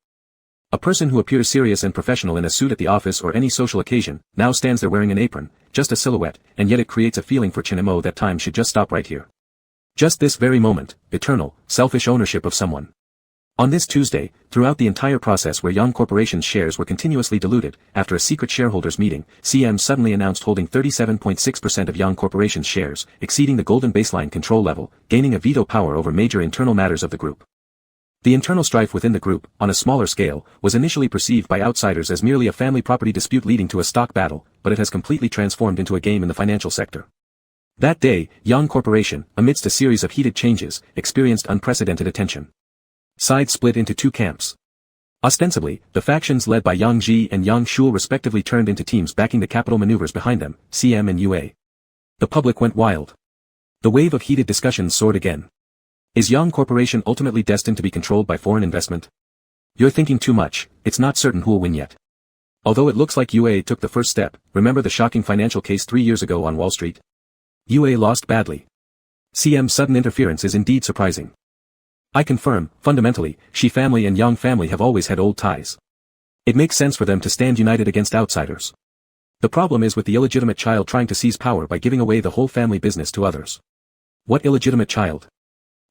A person who appears serious and professional in a suit at the office or any social occasion, now stands there wearing an apron, just a silhouette, and yet it creates a feeling for Chen Mo that time should just stop right here. Just this very moment, eternal, selfish ownership of someone. On this Tuesday, throughout the entire process where Yang Corporation's shares were continuously diluted, after a secret shareholders meeting, CM suddenly announced holding 37.6% of Yang Corporation's shares, exceeding the golden baseline control level, gaining a veto power over major internal matters of the group. The internal strife within the group, on a smaller scale, was initially perceived by outsiders as merely a family property dispute leading to a stock battle, but it has completely transformed into a game in the financial sector. That day, Yang Corporation, amidst a series of heated changes, experienced unprecedented attention. Sides split into two camps. Ostensibly, the factions led by Yang Ji and Yang Shul respectively turned into teams backing the capital maneuvers behind them, CM and UA. The public went wild. The wave of heated discussions soared again. Is Yang Corporation ultimately destined to be controlled by foreign investment? You're thinking too much, it's not certain who'll win yet. Although it looks like UA took the first step, remember the shocking financial case 3 years ago on Wall Street? UA lost badly. CM's sudden interference is indeed surprising. I confirm, fundamentally, Shi family and Yang family have always had old ties. It makes sense for them to stand united against outsiders. The problem is with the illegitimate child trying to seize power by giving away the whole family business to others. What illegitimate child?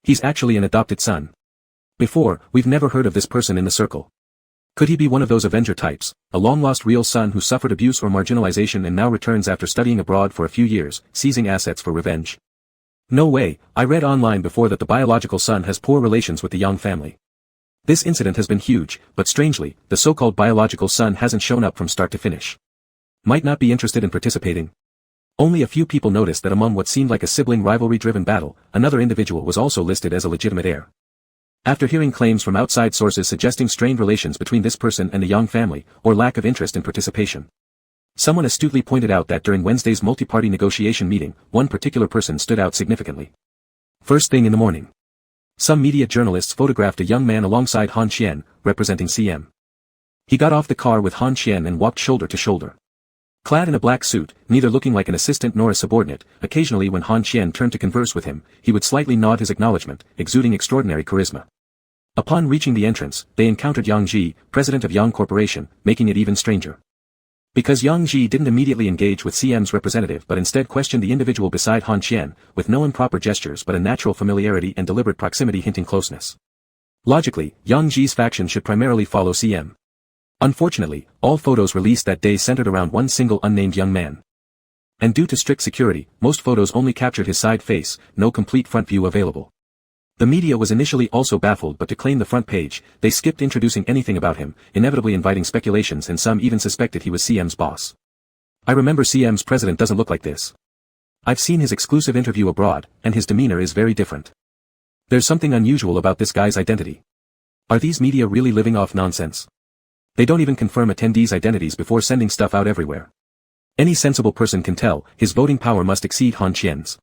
He's actually an adopted son. Before, we've never heard of this person in the circle. Could he be one of those Avenger types, a long-lost real son who suffered abuse or marginalization and now returns after studying abroad for a few years, seizing assets for revenge? No way, I read online before that the biological son has poor relations with the Yang family. This incident has been huge, but strangely, the so-called biological son hasn't shown up from start to finish. Might not be interested in participating. Only a few people noticed that among what seemed like a sibling rivalry-driven battle, another individual was also listed as a legitimate heir. After hearing claims from outside sources suggesting strained relations between this person and the Yang family, or lack of interest in participation. Someone astutely pointed out that during Wednesday's multi-party negotiation meeting, one particular person stood out significantly. First thing in the morning. Some media journalists photographed a young man alongside Han Qian, representing CM. He got off the car with Han Qian and walked shoulder to shoulder. Clad in a black suit, neither looking like an assistant nor a subordinate, occasionally when Han Qian turned to converse with him, he would slightly nod his acknowledgement, exuding extraordinary charisma. Upon reaching the entrance, they encountered Yang Ji, president of Yang Corporation, making it even stranger. Because Yang Ji didn't immediately engage with CM's representative but instead questioned the individual beside Han Qian, with no improper gestures but a natural familiarity and deliberate proximity hinting closeness. Logically, Yang Ji's faction should primarily follow CM. Unfortunately, all photos released that day centered around one single unnamed young man. And due to strict security, most photos only captured his side face, no complete front view available. The media was initially also baffled, but to claim the front page, they skipped introducing anything about him, inevitably inviting speculations, and some even suspected he was CM's boss. I remember CM's president doesn't look like this. I've seen his exclusive interview abroad, and his demeanor is very different. There's something unusual about this guy's identity. Are these media really living off nonsense? They don't even confirm attendees' identities before sending stuff out everywhere. Any sensible person can tell, his voting power must exceed Han Qian's.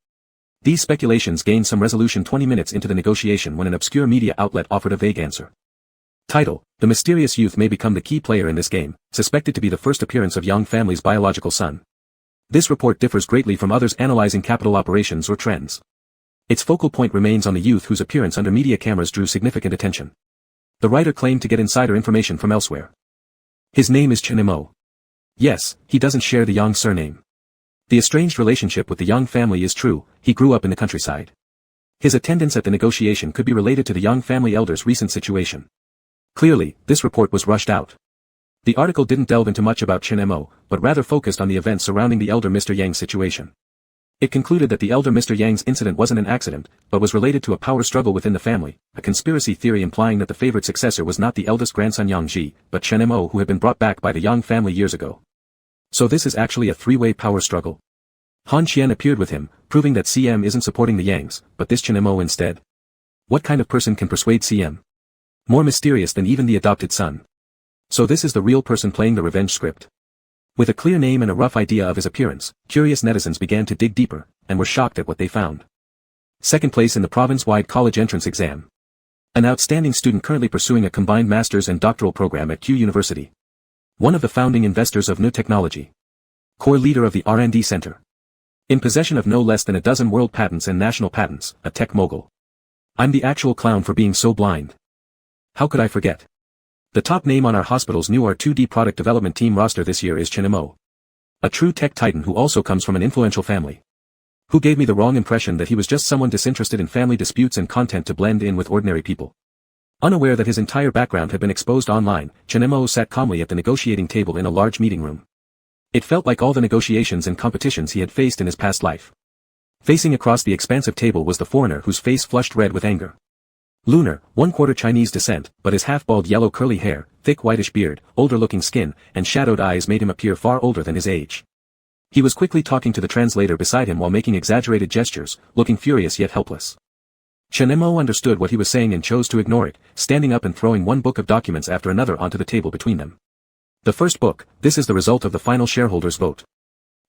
These speculations gained some resolution 20 minutes into the negotiation when an obscure media outlet offered a vague answer. Title: The mysterious youth may become the key player in this game, suspected to be the first appearance of Yang family's biological son. This report differs greatly from others analyzing capital operations or trends. Its focal point remains on the youth whose appearance under media cameras drew significant attention. The writer claimed to get insider information from elsewhere. His name is Chen Mo. Yes, he doesn't share the Yang surname. The estranged relationship with the Yang family is true, he grew up in the countryside. His attendance at the negotiation could be related to the Yang family elder's recent situation. Clearly, this report was rushed out. The article didn't delve into much about Chen Mo, but rather focused on the events surrounding the elder Mr. Yang's situation. It concluded that the elder Mr. Yang's incident wasn't an accident, but was related to a power struggle within the family, a conspiracy theory implying that the favored successor was not the eldest grandson Yang Ji, but Chen Mo, who had been brought back by the Yang family years ago. So this is actually a three-way power struggle. Han Qian appeared with him, proving that CM isn't supporting the Yangs, but this Chen Mo instead. What kind of person can persuade CM? More mysterious than even the adopted son. So this is the real person playing the revenge script. With a clear name and a rough idea of his appearance, curious netizens began to dig deeper, and were shocked at what they found. Second place in the province-wide college entrance exam. An outstanding student currently pursuing a combined master's and doctoral program at Q University. One of the founding investors of new technology. Core leader of the R&D Center. In possession of no less than a dozen world patents and national patents, a tech mogul. I'm the actual clown for being so blind. How could I forget? The top name on our hospital's new R2D product development team roster this year is Chen Mo. A true tech titan who also comes from an influential family. Who gave me the wrong impression that he was just someone disinterested in family disputes and content to blend in with ordinary people. Unaware that his entire background had been exposed online, Chen Mo sat calmly at the negotiating table in a large meeting room. It felt like all the negotiations and competitions he had faced in his past life. Facing across the expansive table was the foreigner whose face flushed red with anger. Lunar, 1/4 Chinese descent, but his half-bald yellow curly hair, thick whitish beard, older-looking skin, and shadowed eyes made him appear far older than his age. He was quickly talking to the translator beside him while making exaggerated gestures, looking furious yet helpless. Chen Mo understood what he was saying and chose to ignore it, standing up and throwing one book of documents after another onto the table between them. The first book, this is the result of the final shareholders' vote.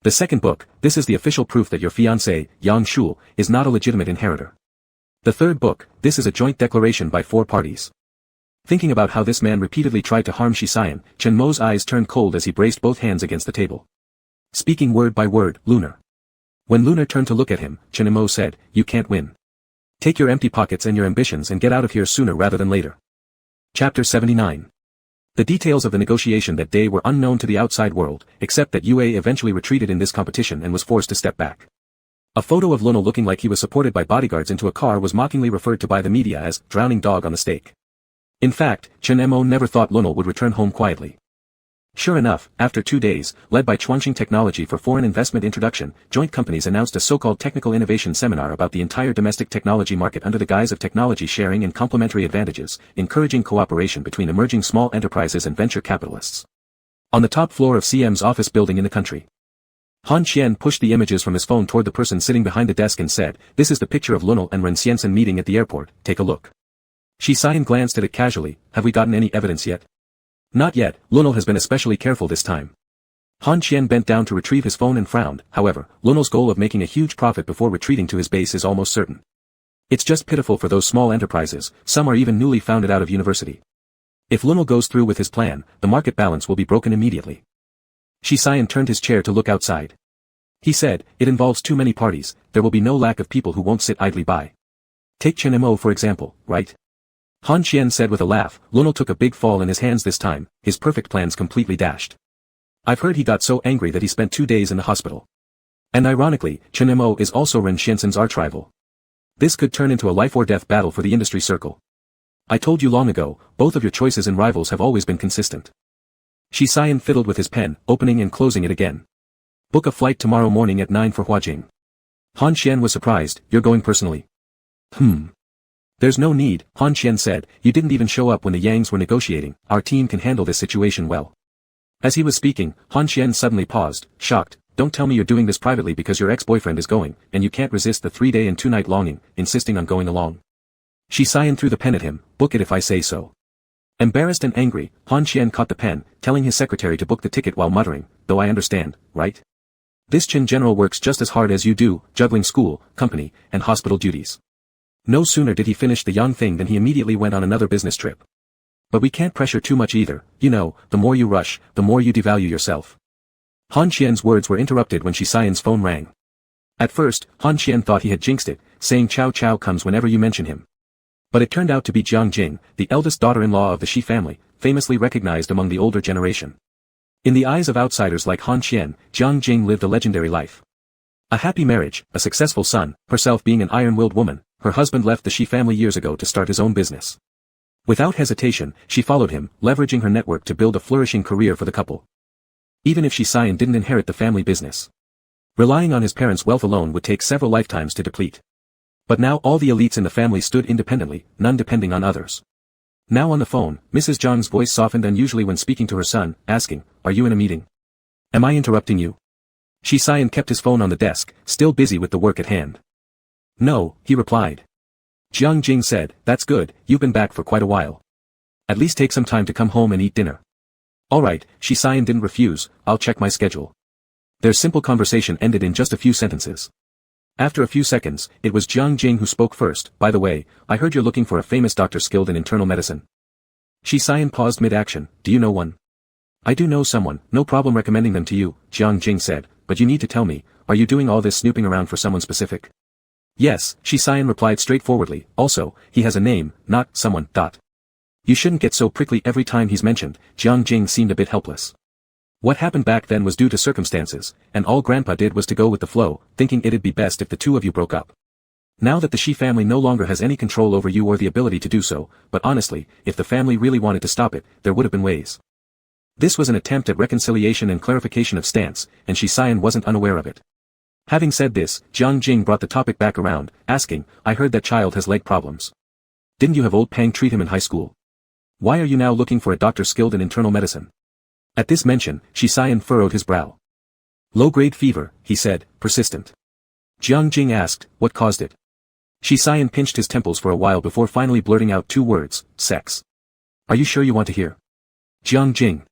The second book, this is the official proof that your fiancé, Yang Shul, is not a legitimate inheritor. The third book, this is a joint declaration by 4 parties. Thinking about how this man repeatedly tried to harm Shisayan, Chen Mo's eyes turned cold as he braced both hands against the table. Speaking word by word, Lunar. When Lunar turned to look at him, Chen Mo said, "You can't win. Take your empty pockets and your ambitions and get out of here sooner rather than later." Chapter 79. The details of the negotiation that day were unknown to the outside world, except that UA eventually retreated in this competition and was forced to step back. A photo of Lunel looking like he was supported by bodyguards into a car was mockingly referred to by the media as drowning dog on the stake. In fact, Chen Mo never thought Lunel would return home quietly. Sure enough, after 2 days, led by Chuanxing Technology for Foreign Investment Introduction, joint companies announced a so-called technical innovation seminar about the entire domestic technology market under the guise of technology sharing and complementary advantages, encouraging cooperation between emerging small enterprises and venture capitalists. On the top floor of CM's office building in the country. Han Qian pushed the images from his phone toward the person sitting behind the desk and said, "This is the picture of Lunel and Ren Xiansen meeting at the airport, take a look." Shisayan glanced at it casually, "Have we gotten any evidence yet?" "Not yet, Lunel has been especially careful this time." Han Qian bent down to retrieve his phone and frowned. However, Lunel's goal of making a huge profit before retreating to his base is almost certain. It's just pitiful for those small enterprises, some are even newly founded out of university. If Lunel goes through with his plan, the market balance will be broken immediately. Shisayan turned his chair to look outside. He said, "It involves too many parties, there will be no lack of people who won't sit idly by. Take Chen Mo for example, right?" Han Qian said with a laugh. Lunel took a big fall in his hands this time, his perfect plans completely dashed. I've heard he got so angry that he spent 2 days in the hospital. And ironically, Chen Mo is also Ren Xiansen's arch-rival. This could turn into a life-or-death battle for the industry circle. I told you long ago, both of your choices and rivals have always been consistent. Shisayan fiddled with his pen, opening and closing it again. Book a flight tomorrow morning at 9 for Huajing. Han Qian was surprised, "You're going personally?" There's no need, Han Qian said, "You didn't even show up when the Yangs were negotiating, our team can handle this situation well." As he was speaking, Han Qian suddenly paused, shocked, "Don't tell me you're doing this privately because your ex-boyfriend is going, and you can't resist the 3-day and 2-night longing, insisting on going along." Shisayan threw the pen at him, "Book it if I say so." Embarrassed and angry, Han Qian caught the pen, telling his secretary to book the ticket while muttering, "Though I understand, right? This Chen general works just as hard as you do, juggling school, company, and hospital duties." No sooner did he finish the young thing than he immediately went on another business trip. "But we can't pressure too much either, you know, the more you rush, the more you devalue yourself." Han Qian's words were interrupted when Shisayan's phone rang. At first, Han Qian thought he had jinxed it, saying Chow Chow comes whenever you mention him. But it turned out to be Jiang Jing, the eldest daughter-in-law of the Shi family, famously recognized among the older generation. In the eyes of outsiders like Han Qian, Jiang Jing lived a legendary life. A happy marriage, a successful son, herself being an iron-willed woman, her husband left the Shi family years ago to start his own business. Without hesitation, she followed him, leveraging her network to build a flourishing career for the couple. Even if Shisayan didn't inherit the family business, relying on his parents' wealth alone would take several lifetimes to deplete. But now all the elites in the family stood independently, none depending on others. Now on the phone, Mrs. Zhang's voice softened unusually when speaking to her son, asking, "Are you in a meeting? Am I interrupting you?" Shisayan kept his phone on the desk, still busy with the work at hand. "No," he replied. Jiang Jing said, "That's good, you've been back for quite a while. At least take some time to come home and eat dinner." Alright, Shi Xian didn't refuse, I'll check my schedule. Their simple conversation ended in just a few sentences. After a few seconds, it was Jiang Jing who spoke first. By the way, I heard you're looking for a famous doctor skilled in internal medicine. Shi Xian paused mid-action. Do you know one? I do know someone, no problem recommending them to you, Jiang Jing said, but you need to tell me, are you doing all this snooping around for someone specific? Yes, Shi Xian replied straightforwardly. Also, he has a name, not someone. You shouldn't get so prickly every time he's mentioned. Jiang Jing seemed a bit helpless. What happened back then was due to circumstances, and all Grandpa did was to go with the flow, thinking it'd be best if the two of you broke up. Now that the Shi family no longer has any control over you or the ability to do so, but honestly, if the family really wanted to stop it, there would have been ways. This was an attempt at reconciliation and clarification of stance, and Shi Xian wasn't unaware of it. Having said this, Jiang Jing brought the topic back around, asking, I heard that child has leg problems. Didn't you have old Pang treat him in high school? Why are you now looking for a doctor skilled in internal medicine? At this mention, Shi Xian furrowed his brow. Low-grade fever, he said, persistent. Jiang Jing asked, what caused it? Shi Xian pinched his temples for a while before finally blurting out two words, sex. Are you sure you want to hear? Jiang Jing.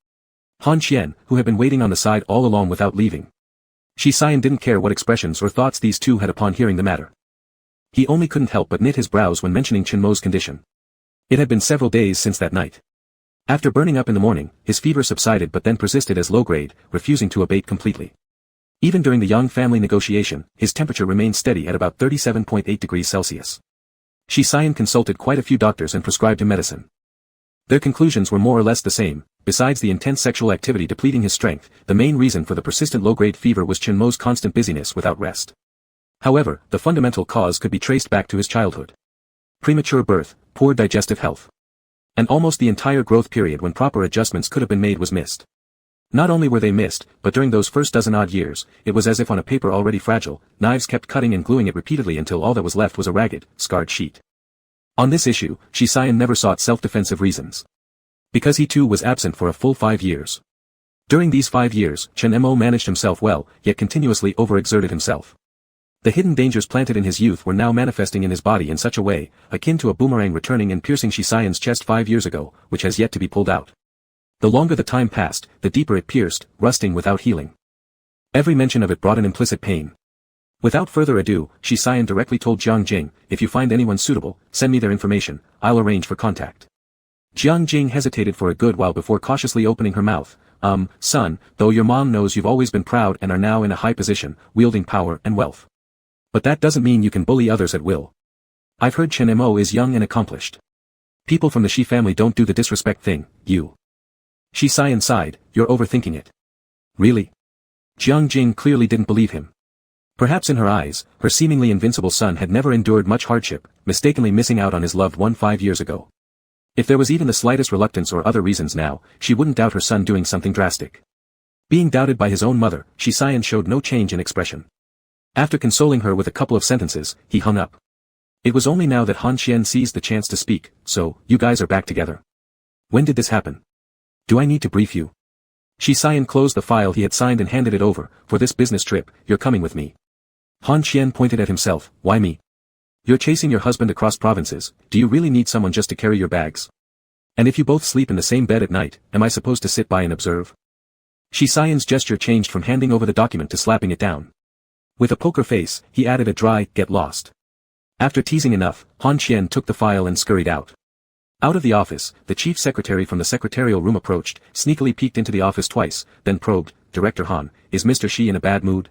Han Qian, who had been waiting on the side all along without leaving. Shi Xian didn't care what expressions or thoughts these two had upon hearing the matter. He only couldn't help but knit his brows when mentioning Chen Mo's condition. It had been several days since that night. After burning up in the morning, his fever subsided but then persisted as low-grade, refusing to abate completely. Even during the Yang family negotiation, his temperature remained steady at about 37.8 degrees Celsius. Shi Xian consulted quite a few doctors and prescribed him medicine. Their conclusions were more or less the same. Besides the intense sexual activity depleting his strength, the main reason for the persistent low-grade fever was Chen Mo's constant busyness without rest. However, the fundamental cause could be traced back to his childhood. Premature birth, poor digestive health. And almost the entire growth period when proper adjustments could have been made was missed. Not only were they missed, but during those first dozen-odd years, it was as if on a paper already fragile, knives kept cutting and gluing it repeatedly until all that was left was a ragged, scarred sheet. On this issue, Shi Xian never sought self-defensive reasons. Because he too was absent for a full 5 years. During these 5 years, Chen Mo managed himself well, yet continuously overexerted himself. The hidden dangers planted in his youth were now manifesting in his body in such a way, akin to a boomerang returning and piercing Shi Xian's chest 5 years ago, which has yet to be pulled out. The longer the time passed, the deeper it pierced, rusting without healing. Every mention of it brought an implicit pain. Without further ado, Shi Xian directly told Jiang Jing, if you find anyone suitable, send me their information, I'll arrange for contact. Jiang Jing hesitated for a good while before cautiously opening her mouth. Son, though your mom knows you've always been proud and are now in a high position, wielding power and wealth. But that doesn't mean you can bully others at will. I've heard Chen Mo is young and accomplished. People from the Shi family don't do the disrespect thing, you. Shi Xian sighed, you're overthinking it. Really? Jiang Jing clearly didn't believe him. Perhaps in her eyes, her seemingly invincible son had never endured much hardship, mistakenly missing out on his loved one 5 years ago. If there was even the slightest reluctance or other reasons now, she wouldn't doubt her son doing something drastic. Being doubted by his own mother, Shi Xian showed no change in expression. After consoling her with a couple of sentences, he hung up. It was only now that Han Qian seized the chance to speak, so, you guys are back together. When did this happen? Do I need to brief you? Shi Xian closed the file he had signed and handed it over. For this business trip, you're coming with me. Han Qian pointed at himself, why me? You're chasing your husband across provinces, do you really need someone just to carry your bags? And if you both sleep in the same bed at night, am I supposed to sit by and observe? Shi Xian's gesture changed from handing over the document to slapping it down. With a poker face, he added a dry, get lost. After teasing enough, Han Qian took the file and scurried out. Out of the office, the chief secretary from the secretarial room approached, sneakily peeked into the office twice, then probed, Director Han, is Mr. Shi in a bad mood?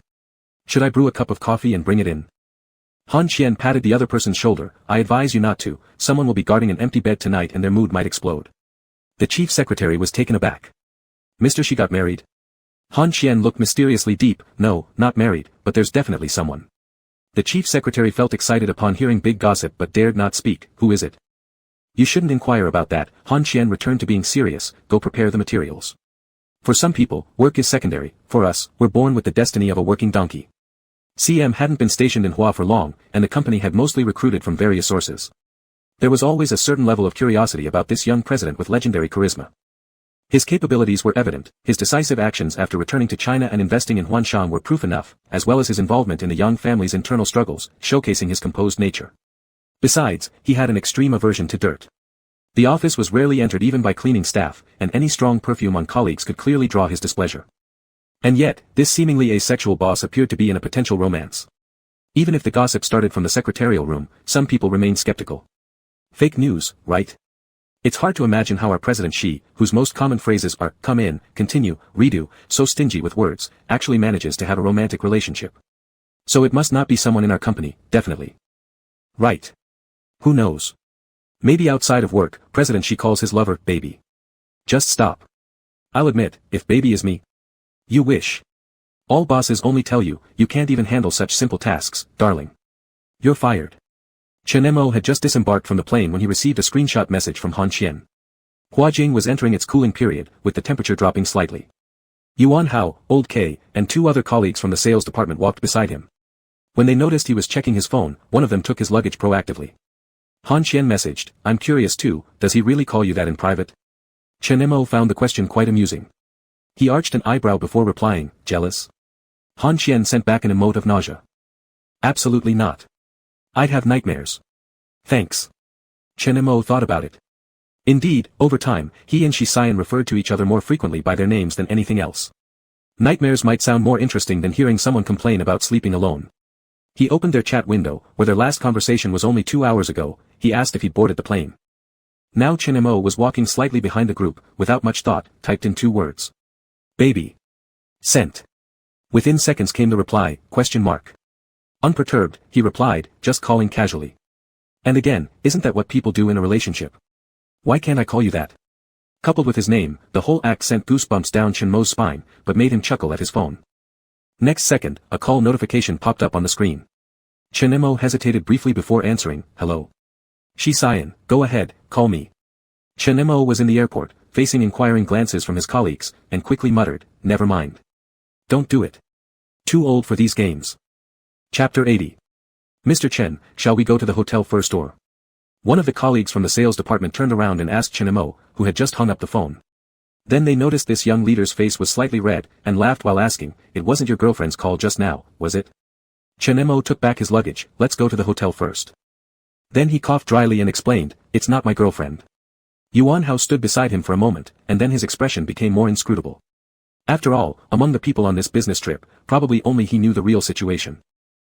Should I brew a cup of coffee and bring it in? Han Qian patted the other person's shoulder, I advise you not to, someone will be guarding an empty bed tonight and their mood might explode. The chief secretary was taken aback. Mr. Shi got married? Han Qian looked mysteriously deep, no, not married, but there's definitely someone. The chief secretary felt excited upon hearing big gossip but dared not speak, who is it? You shouldn't inquire about that, Han Qian returned to being serious, go prepare the materials. For some people, work is secondary, for us, we're born with the destiny of a working donkey. CM hadn't been stationed in Hua for long, and the company had mostly recruited from various sources. There was always a certain level of curiosity about this young president with legendary charisma. His capabilities were evident, his decisive actions after returning to China and investing in Huanshan were proof enough, as well as his involvement in the Yang family's internal struggles, showcasing his composed nature. Besides, he had an extreme aversion to dirt. The office was rarely entered even by cleaning staff, and any strong perfume on colleagues could clearly draw his displeasure. And yet, this seemingly asexual boss appeared to be in a potential romance. Even if the gossip started from the secretarial room, some people remained skeptical. Fake news, right? It's hard to imagine how our President Xi, whose most common phrases are, come in, continue, redo, so stingy with words, actually manages to have a romantic relationship. So it must not be someone in our company, definitely. Right. Who knows? Maybe outside of work, President Xi calls his lover, baby. Just stop. I'll admit, if baby is me. You wish. All bosses only tell you, you can't even handle such simple tasks, darling. You're fired. Chen Mo had just disembarked from the plane when he received a screenshot message from Han Qian. Huajing was entering its cooling period, with the temperature dropping slightly. Yuan Hao, Old K, and two other colleagues from the sales department walked beside him. When they noticed he was checking his phone, one of them took his luggage proactively. Han Qian messaged, I'm curious too, does he really call you that in private? Chen Mo found the question quite amusing. He arched an eyebrow before replying, jealous? Han Qian sent back an emote of nausea. Absolutely not. I'd have nightmares. Thanks. Chen Mo thought about it. Indeed, over time, he and Shi Xian referred to each other more frequently by their names than anything else. Nightmares might sound more interesting than hearing someone complain about sleeping alone. He opened their chat window, where their last conversation was only 2 hours ago. He asked if he'd boarded the plane. Now Chen Mo was walking slightly behind the group, without much thought, typed in 2 words. Baby. Sent. Within seconds came the reply, ? Unperturbed, he replied, just calling casually. And again, isn't that what people do in a relationship? Why can't I call you that? Coupled with his name, the whole act sent goosebumps down Chen Mo's spine, but made him chuckle at his phone. Next second, a call notification popped up on the screen. Chen Mo hesitated briefly before answering, hello. Shi Xian, go ahead, call me. Chen Mo was in the airport, facing inquiring glances from his colleagues, and quickly muttered, never mind. Don't do it. Too old for these games. Chapter 80. Mr. Chen, shall we go to the hotel first or? One of the colleagues from the sales department turned around and asked Chen Mo, who had just hung up the phone. Then they noticed this young leader's face was slightly red, and laughed while asking, it wasn't your girlfriend's call just now, was it? Chen Mo took back his luggage, let's go to the hotel first. Then he coughed dryly and explained, it's not my girlfriend. Yuan Hao stood beside him for a moment, and then his expression became more inscrutable. After all, among the people on this business trip, probably only he knew the real situation.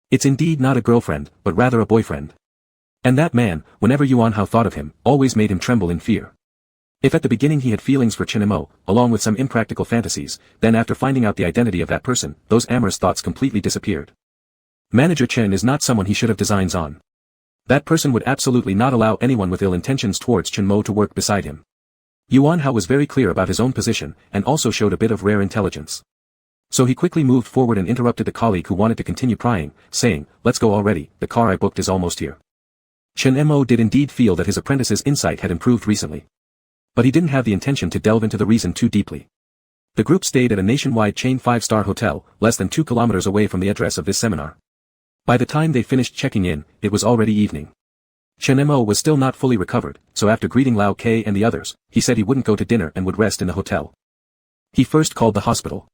It's indeed not a girlfriend, but rather a boyfriend. And that man, whenever Yuan Hao thought of him, always made him tremble in fear. If at the beginning he had feelings for Chen Mo, along with some impractical fantasies, then after finding out the identity of that person, those amorous thoughts completely disappeared. Manager Chen is not someone he should have designs on. That person would absolutely not allow anyone with ill intentions towards Chen Mo to work beside him. Yuan Hao was very clear about his own position, and also showed a bit of rare intelligence. So he quickly moved forward and interrupted the colleague who wanted to continue prying, saying, let's go already, the car I booked is almost here. Chen Mo did indeed feel that his apprentice's insight had improved recently. But he didn't have the intention to delve into the reason too deeply. The group stayed at a nationwide chain 5-star hotel, less than 2 kilometers away from the address of this seminar. By the time they finished checking in, it was already evening. Chen Mo was still not fully recovered, so after greeting Lao K and the others, he said he wouldn't go to dinner and would rest in the hotel. He first called the hospital.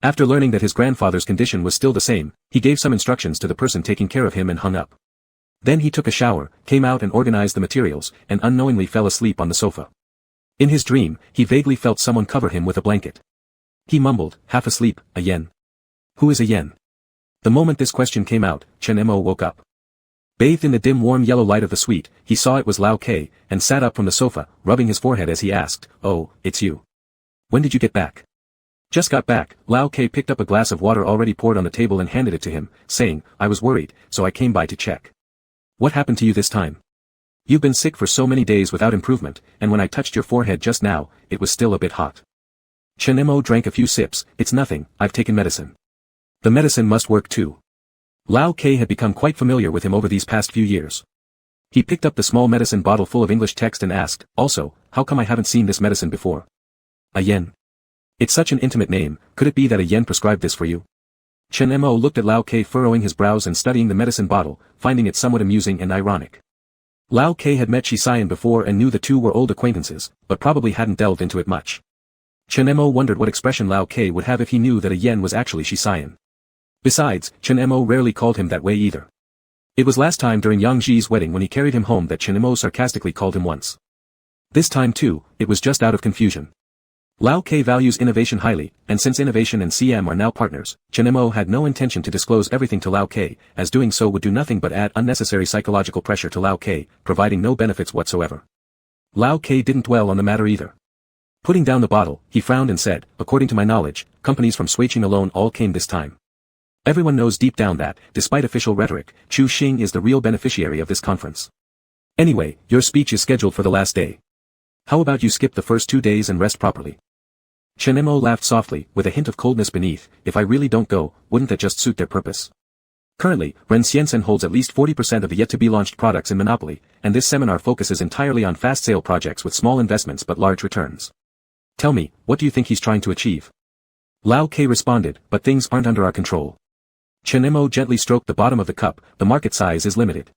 After learning that his grandfather's condition was still the same, he gave some instructions to the person taking care of him and hung up. Then he took a shower, came out and organized the materials, and unknowingly fell asleep on the sofa. In his dream, he vaguely felt someone cover him with a blanket. He mumbled, half asleep, a yen. Who is a yen? The moment this question came out, Chen Mo woke up. Bathed in the dim warm yellow light of the suite, he saw it was Lao K, and sat up from the sofa, rubbing his forehead as he asked, oh, it's you. When did you get back? Just got back. Lao K picked up a glass of water already poured on the table and handed it to him, saying, I was worried, so I came by to check. What happened to you this time? You've been sick for so many days without improvement, and when I touched your forehead just now, it was still a bit hot. Chen Mo drank a few sips, it's nothing, I've taken medicine. The medicine must work too. Lao K had become quite familiar with him over these past few years. He picked up the small medicine bottle full of English text and asked, also, how come I haven't seen this medicine before? A yen. It's such an intimate name, could it be that a yen prescribed this for you? Chen Mo looked at Lao K furrowing his brows and studying the medicine bottle, finding it somewhat amusing and ironic. Lao K had met Shi Xian before and knew the two were old acquaintances, but probably hadn't delved into it much. Chen Mo wondered what expression Lao K would have if he knew that a yen was actually Shi Xian. Besides, Chen Mo rarely called him that way either. It was last time during Yang Ji's wedding when he carried him home that Chen Mo sarcastically called him once. This time too, it was just out of confusion. Lao Ke values innovation highly, and since innovation and CM are now partners, Chen Mo had no intention to disclose everything to Lao Ke, as doing so would do nothing but add unnecessary psychological pressure to Lao Ke, providing no benefits whatsoever. Lao Ke didn't dwell on the matter either. Putting down the bottle, he frowned and said, according to my knowledge, companies from Suiqing alone all came this time. Everyone knows deep down that, despite official rhetoric, Chu Xing is the real beneficiary of this conference. Anyway, your speech is scheduled for the last day. How about you skip the first 2 days and rest properly? Chen Mo laughed softly, with a hint of coldness beneath. If I really don't go, wouldn't that just suit their purpose? Currently, Ren Xiansen holds at least 40% of the yet-to-be-launched products in Monopoly, and this seminar focuses entirely on fast-sale projects with small investments but large returns. Tell me, what do you think he's trying to achieve? Lao Ke responded, but things aren't under our control. Chen Mo gently stroked the bottom of the cup. The market size is limited.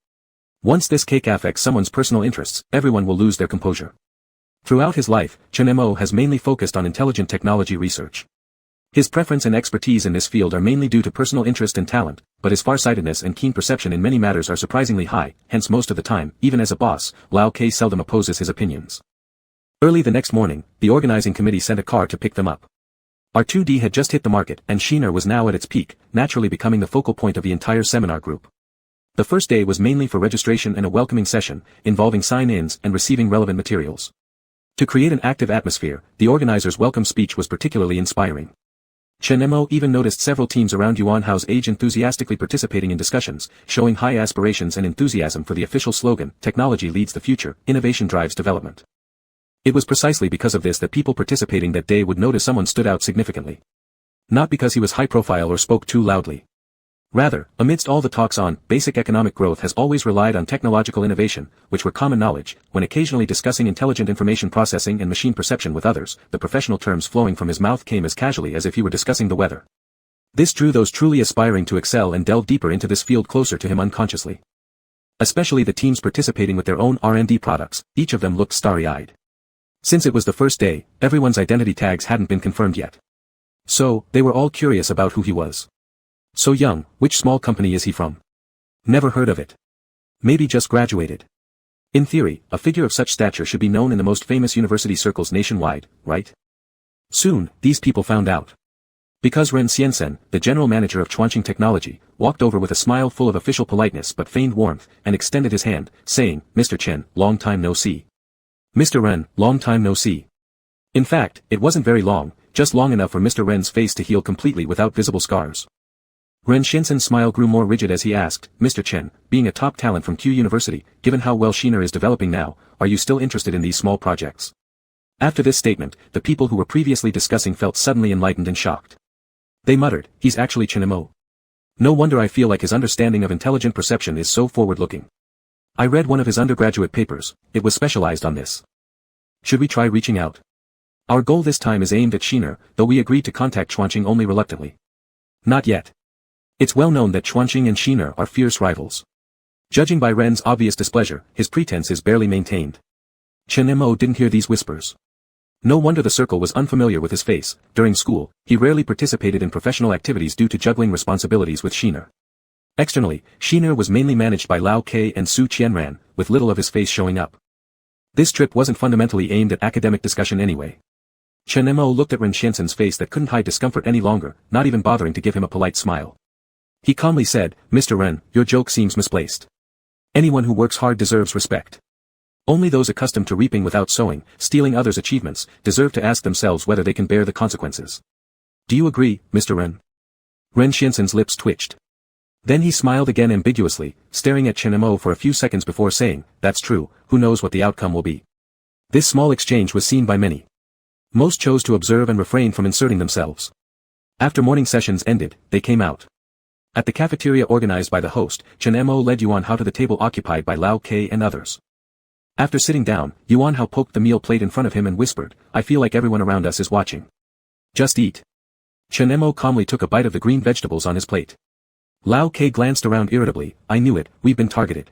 Once this cake affects someone's personal interests, everyone will lose their composure. Throughout his life, Chen Mo has mainly focused on intelligent technology research. His preference and expertise in this field are mainly due to personal interest and talent, but his farsightedness and keen perception in many matters are surprisingly high, hence most of the time, even as a boss, Lao Ke seldom opposes his opinions. Early the next morning, the organizing committee sent a car to pick them up. R2D had just hit the market, and Shiner was now at its peak, naturally becoming the focal point of the entire seminar group. The first day was mainly for registration and a welcoming session, involving sign-ins and receiving relevant materials. To create an active atmosphere, the organizer's welcome speech was particularly inspiring. Chen Mo even noticed several teams around Yuan Hao's age enthusiastically participating in discussions, showing high aspirations and enthusiasm for the official slogan, "Technology leads the future, innovation drives development." It was precisely because of this that people participating that day would notice someone stood out significantly. Not because he was high profile or spoke too loudly. Rather, amidst all the talks on basic economic growth has always relied on technological innovation, which were common knowledge, when occasionally discussing intelligent information processing and machine perception with others, the professional terms flowing from his mouth came as casually as if he were discussing the weather. This drew those truly aspiring to excel and delve deeper into this field closer to him unconsciously. Especially the teams participating with their own R&D products, each of them looked starry-eyed. Since it was the first day, everyone's identity tags hadn't been confirmed yet. So, they were all curious about who he was. So young, which small company is he from? Never heard of it. Maybe just graduated. In theory, a figure of such stature should be known in the most famous university circles nationwide, right? Soon, these people found out. Because Ren Xiansen, the general manager of Chuanqing Technology, walked over with a smile full of official politeness but feigned warmth, and extended his hand, saying, "Mr. Chen, long time no see. Mr. Ren, long time no see." In fact, it wasn't very long, just long enough for Mr. Ren's face to heal completely without visible scars. Ren Xiansen's smile grew more rigid as he asked, "Mr. Chen, being a top talent from Q University, given how well Shiner is developing now, are you still interested in these small projects?" After this statement, the people who were previously discussing felt suddenly enlightened and shocked. They muttered, "He's actually Chen Mo. No wonder I feel like his understanding of intelligent perception is so forward-looking. I read one of his undergraduate papers, it was specialized on this. Should we try reaching out? Our goal this time is aimed at Shiner, though we agreed to contact Chuanqing only reluctantly. Not yet. It's well known that Chuanqing and Shiner are fierce rivals. Judging by Ren's obvious displeasure, his pretense is barely maintained." Chen Mo didn't hear these whispers. No wonder the circle was unfamiliar with his face. During school, he rarely participated in professional activities due to juggling responsibilities with Shiner. Externally, Shiner was mainly managed by Lao Ke and Su Qianran, with little of his face showing up. This trip wasn't fundamentally aimed at academic discussion anyway. Chen Mo looked at Ren Xiansen's face that couldn't hide discomfort any longer, not even bothering to give him a polite smile. He calmly said, "Mr. Ren, your joke seems misplaced. Anyone who works hard deserves respect. Only those accustomed to reaping without sowing, stealing others' achievements, deserve to ask themselves whether they can bear the consequences. Do you agree, Mr. Ren?" Ren Xiansen's lips twitched. Then he smiled again ambiguously, staring at Chen Mo for a few seconds before saying, "That's true, who knows what the outcome will be." This small exchange was seen by many. Most chose to observe and refrain from inserting themselves. After morning sessions ended, they came out. At the cafeteria organized by the host, Chen Mo led Yuan Hao to the table occupied by Lao Ke and others. After sitting down, Yuan Hao poked the meal plate in front of him and whispered, "I feel like everyone around us is watching. Just eat." Chen Mo calmly took a bite of the green vegetables on his plate. Lao Ke glanced around irritably, "I knew it, we've been targeted.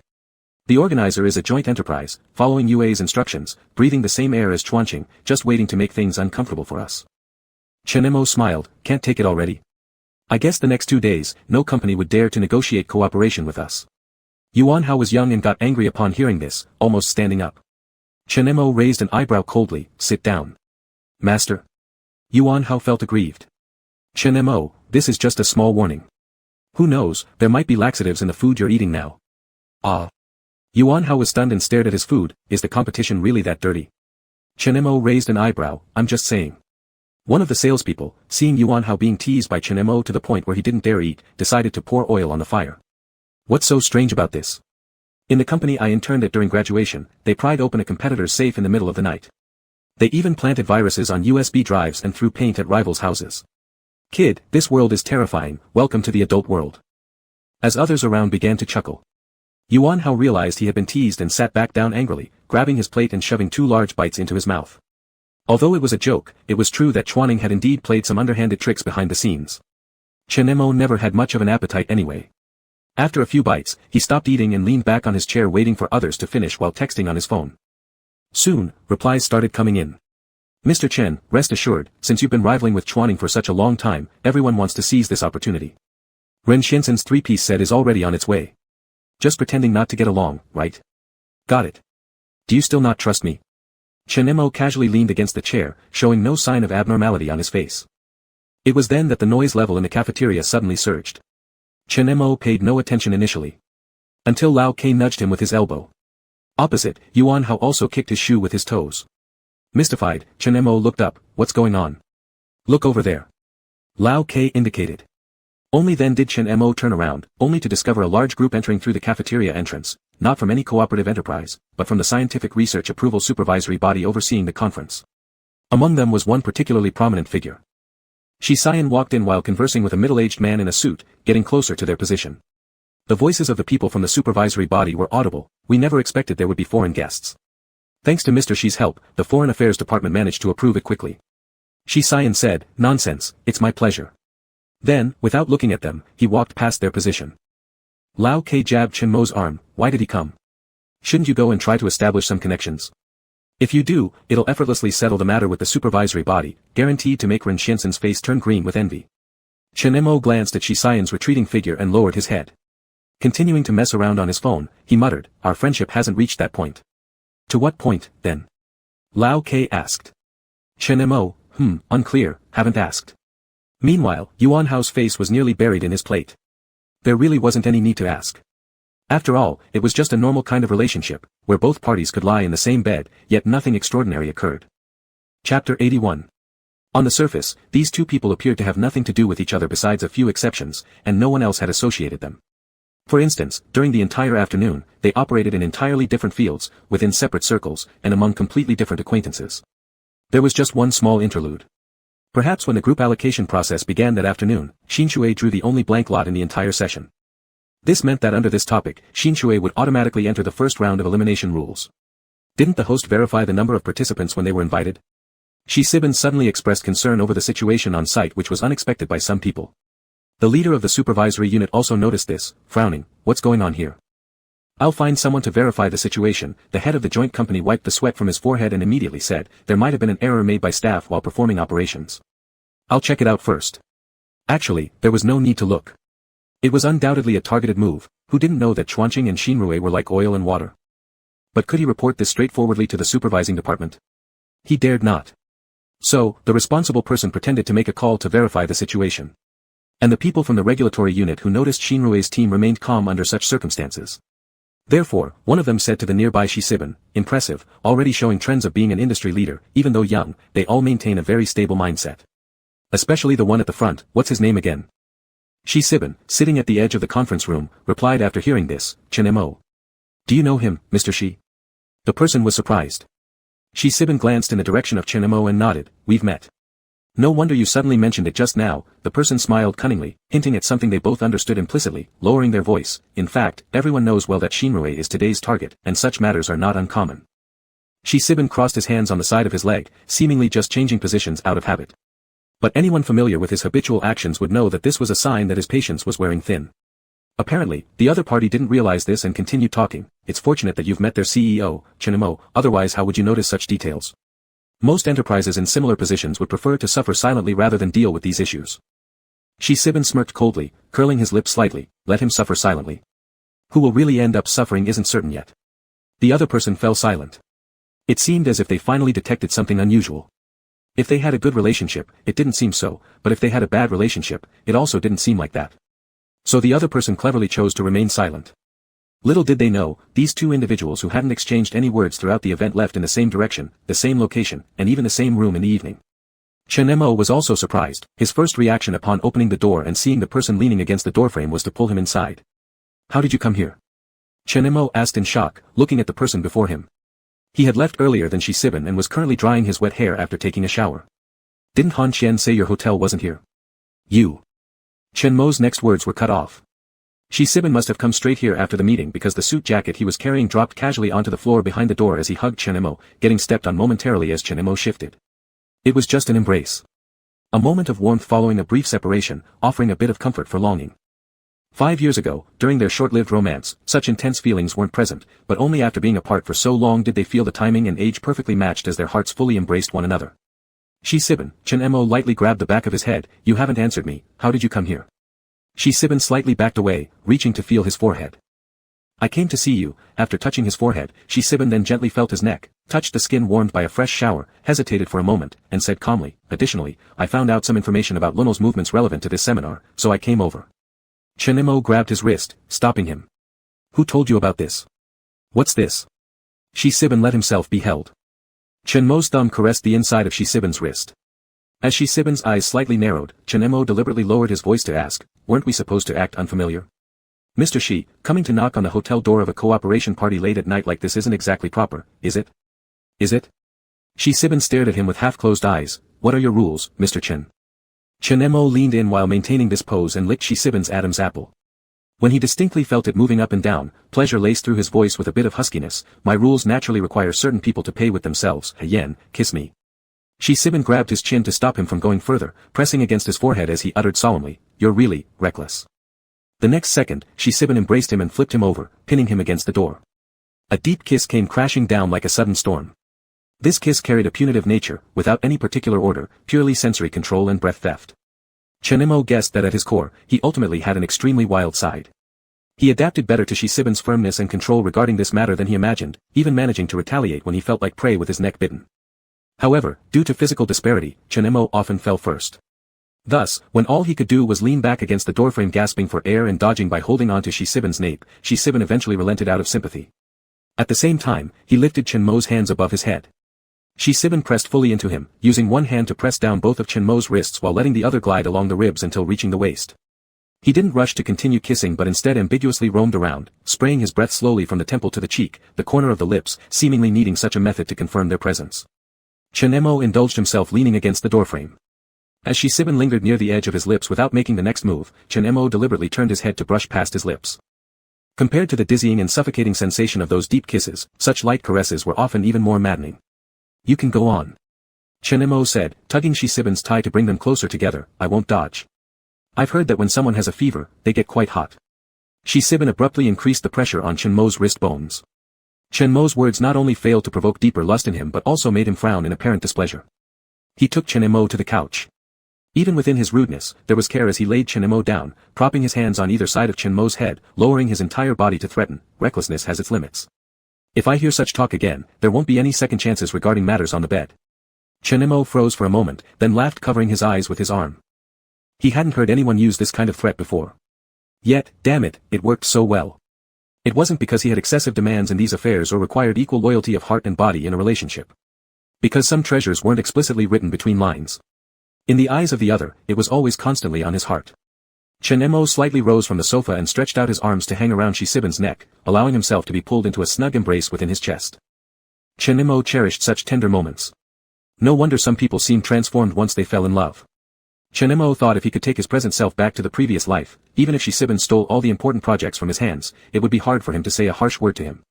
The organizer is a joint enterprise, following UA's instructions, breathing the same air as Chuanqing, just waiting to make things uncomfortable for us." Chen Mo smiled, "Can't take it already? I guess the next 2 days, no company would dare to negotiate cooperation with us." Yuan Hao was young and got angry upon hearing this, almost standing up. Chen Mo raised an eyebrow coldly. Sit down. Master. Yuan Hao felt aggrieved. Chen Mo, this is just a small warning. Who knows, there might be laxatives in the food you're eating now. Ah. Yuan Hao was stunned and stared at his food. Is the competition really that dirty? Chen Mo raised an eyebrow. I'm just saying. One of the salespeople, seeing Yuan Hao being teased by Chen Mo to the point where he didn't dare eat, decided to pour oil on the fire. What's so strange about this? In the company I interned at during graduation, they pried open a competitor's safe in the middle of the night. They even planted viruses on USB drives and threw paint at rivals' houses. Kid, this world is terrifying, welcome to the adult world. As others around began to chuckle. Yuan Hao realized he had been teased and sat back down angrily, grabbing his plate and shoving 2 large bites into his mouth. Although it was a joke, it was true that Chuaning had indeed played some underhanded tricks behind the scenes. Chen Mo never had much of an appetite anyway. After a few bites, he stopped eating and leaned back on his chair waiting for others to finish while texting on his phone. Soon, replies started coming in. Mr. Chen, rest assured, since you've been rivaling with Chuaning for such a long time, everyone wants to seize this opportunity. Ren Xianxin's 3-piece set is already on its way. Just pretending not to get along, right? Got it. Do you still not trust me? Chen Mo casually leaned against the chair, showing no sign of abnormality on his face. It was then that the noise level in the cafeteria suddenly surged. Chen Mo paid no attention initially. Until Lao Ke nudged him with his elbow. Opposite, Yuan Hao also kicked his shoe with his toes. Mystified, Chen Mo looked up. What's going on? Look over there. Lao Ke indicated. Only then did Chen Mo turn around, only to discover a large group entering through the cafeteria entrance, not from any cooperative enterprise, but from the Scientific Research Approval Supervisory Body overseeing the conference. Among them was one particularly prominent figure. Shi Xian walked in while conversing with a middle-aged man in a suit, getting closer to their position. The voices of the people from the supervisory body were audible. We never expected there would be foreign guests. Thanks to Mr. Shi's help, the Foreign Affairs Department managed to approve it quickly. Shi Xian said, nonsense, it's my pleasure. Then, without looking at them, he walked past their position. Lao Ke jabbed Chen Mo's arm. Why did he come? Shouldn't you go and try to establish some connections? If you do, it'll effortlessly settle the matter with the supervisory body, guaranteed to make Ren Xianxin's face turn green with envy. Chen Mo glanced at Shi Xian's retreating figure and lowered his head. Continuing to mess around on his phone, he muttered, our friendship hasn't reached that point. To what point, then? Lao Ke asked. Chen Mo, unclear, haven't asked. Meanwhile, Yuan Hao's face was nearly buried in his plate. There really wasn't any need to ask. After all, it was just a normal kind of relationship, where both parties could lie in the same bed, yet nothing extraordinary occurred. Chapter 81. On the surface, these two people appeared to have nothing to do with each other besides a few exceptions, and no one else had associated them. For instance, during the entire afternoon, they operated in entirely different fields, within separate circles, and among completely different acquaintances. There was just one small interlude. Perhaps when the group allocation process began that afternoon, Xin Shui drew the only blank lot in the entire session. This meant that under this topic, Xin Shui would automatically enter the first round of elimination rules. Didn't the host verify the number of participants when they were invited? Shi Sibin suddenly expressed concern over the situation on site, which was unexpected by some people. The leader of the supervisory unit also noticed this, frowning. What's going on here? I'll find someone to verify the situation. The head of the joint company wiped the sweat from his forehead and immediately said, there might have been an error made by staff while performing operations. I'll check it out first. Actually, there was no need to look. It was undoubtedly a targeted move. Who didn't know that Chuanqing and Xinrui were like oil and water? But could he report this straightforwardly to the supervising department? He dared not. So, the responsible person pretended to make a call to verify the situation. And the people from the regulatory unit who noticed Xinrui's team remained calm under such circumstances. Therefore, one of them said to the nearby Shi Sibin, impressive, already showing trends of being an industry leader. Even though young, they all maintain a very stable mindset. Especially the one at the front. What's his name again? Shi Sibin, sitting at the edge of the conference room, replied after hearing this, Chen Mo. Do you know him, Mr. Shi? The person was surprised. Shi Sibin glanced in the direction of Chen Mo and nodded. We've met. No wonder you suddenly mentioned it just now. The person smiled cunningly, hinting at something they both understood implicitly, lowering their voice. In fact, everyone knows well that Xinrui is today's target, and such matters are not uncommon. Shi Sibin crossed his hands on the side of his leg, seemingly just changing positions out of habit. But anyone familiar with his habitual actions would know that this was a sign that his patience was wearing thin. Apparently, the other party didn't realize this and continued talking. It's fortunate that you've met their CEO, Chen Mo, otherwise how would you notice such details? Most enterprises in similar positions would prefer to suffer silently rather than deal with these issues. Shi Sibin smirked coldly, curling his lips slightly. Let him suffer silently. Who will really end up suffering isn't certain yet. The other person fell silent. It seemed as if they finally detected something unusual. If they had a good relationship, it didn't seem so, but if they had a bad relationship, it also didn't seem like that. So the other person cleverly chose to remain silent. Little did they know, these two individuals who hadn't exchanged any words throughout the event left in the same direction, the same location, and even the same room in the evening. Chen Mo was also surprised. His first reaction upon opening the door and seeing the person leaning against the doorframe was to pull him inside. "How did you come here?" Chen Mo asked in shock, looking at the person before him. He had left earlier than Shi Sibin and was currently drying his wet hair after taking a shower. "Didn't Han Qian say your hotel wasn't here?" "You." Chen Mo's next words were cut off. Shi Sibin must have come straight here after the meeting because the suit jacket he was carrying dropped casually onto the floor behind the door as he hugged Chen Mo, getting stepped on momentarily as Chen Mo shifted. It was just an embrace. A moment of warmth following a brief separation, offering a bit of comfort for longing. 5 years ago, during their short-lived romance, such intense feelings weren't present, but only after being apart for so long did they feel the timing and age perfectly matched as their hearts fully embraced one another. Shi Sibin, Chen Mo lightly grabbed the back of his head. "You haven't answered me, how did you come here?" Shi Sibin slightly backed away, reaching to feel his forehead. "I came to see you." After touching his forehead, Shi Sibin then gently felt his neck, touched the skin warmed by a fresh shower, hesitated for a moment, and said calmly, "Additionally, I found out some information about Lunel's movements relevant to this seminar, so I came over." Chen Mo grabbed his wrist, stopping him. "Who told you about this? What's this?" Shi Sibin let himself be held. Chen Mo's thumb caressed the inside of Shi Sibin's wrist. As Shi Sibin's eyes slightly narrowed, Chen Mo deliberately lowered his voice to ask, "Weren't we supposed to act unfamiliar? Mr. Shi, coming to knock on the hotel door of a cooperation party late at night like this isn't exactly proper, is it? Is it?" Shi Sibin stared at him with half-closed eyes. "What are your rules, Mr. Chen?" Chen Mo leaned in while maintaining this pose and licked Shi Sibin's Adam's apple. When he distinctly felt it moving up and down, pleasure laced through his voice with a bit of huskiness. "My rules naturally require certain people to pay with themselves. Yen, kiss me." Shi Sibin grabbed his chin to stop him from going further, pressing against his forehead as he uttered solemnly, "You're really reckless." The next second, Shi Sibin embraced him and flipped him over, pinning him against the door. A deep kiss came crashing down like a sudden storm. This kiss carried a punitive nature, without any particular order, purely sensory control and breath theft. Chen Mo guessed that at his core, he ultimately had an extremely wild side. He adapted better to Shi Sibin's firmness and control regarding this matter than he imagined, even managing to retaliate when he felt like prey with his neck bitten. However, due to physical disparity, Chen Mo often fell first. Thus, when all he could do was lean back against the doorframe gasping for air and dodging by holding on to Shi Sibin's nape, Shi Sibin eventually relented out of sympathy. At the same time, he lifted Chen Mo's hands above his head. Shi Sibin pressed fully into him, using one hand to press down both of Chen Mo's wrists while letting the other glide along the ribs until reaching the waist. He didn't rush to continue kissing but instead ambiguously roamed around, spraying his breath slowly from the temple to the cheek, the corner of the lips, seemingly needing such a method to confirm their presence. Chen Mo indulged himself leaning against the doorframe. As Shi Sibin lingered near the edge of his lips without making the next move, Chen Mo deliberately turned his head to brush past his lips. Compared to the dizzying and suffocating sensation of those deep kisses, such light caresses were often even more maddening. "You can go on," Chen Mo said, tugging Shi Sibin's tie to bring them closer together. "I won't dodge. I've heard that when someone has a fever, they get quite hot." Shi Sibin abruptly increased the pressure on Chen Mo's wrist bones. Chen Mo's words not only failed to provoke deeper lust in him but also made him frown in apparent displeasure. He took Chen Mo to the couch. Even within his rudeness, there was care as he laid Chen Mo down, propping his hands on either side of Chen Mo's head, lowering his entire body to threaten. "Recklessness has its limits. If I hear such talk again, there won't be any second chances regarding matters on the bed." Chen Mo froze for a moment, then laughed, covering his eyes with his arm. He hadn't heard anyone use this kind of threat before. Yet, damn it, it worked so well. It wasn't because he had excessive demands in these affairs or required equal loyalty of heart and body in a relationship. Because some treasures weren't explicitly written between lines. In the eyes of the other, it was always constantly on his heart. Chen Mo slightly rose from the sofa and stretched out his arms to hang around Shi Sibin's neck, allowing himself to be pulled into a snug embrace within his chest. Chen Mo cherished such tender moments. No wonder some people seemed transformed once they fell in love. Chen Mo thought if he could take his present self back to the previous life, even if Shi Sibin stole all the important projects from his hands, it would be hard for him to say a harsh word to him.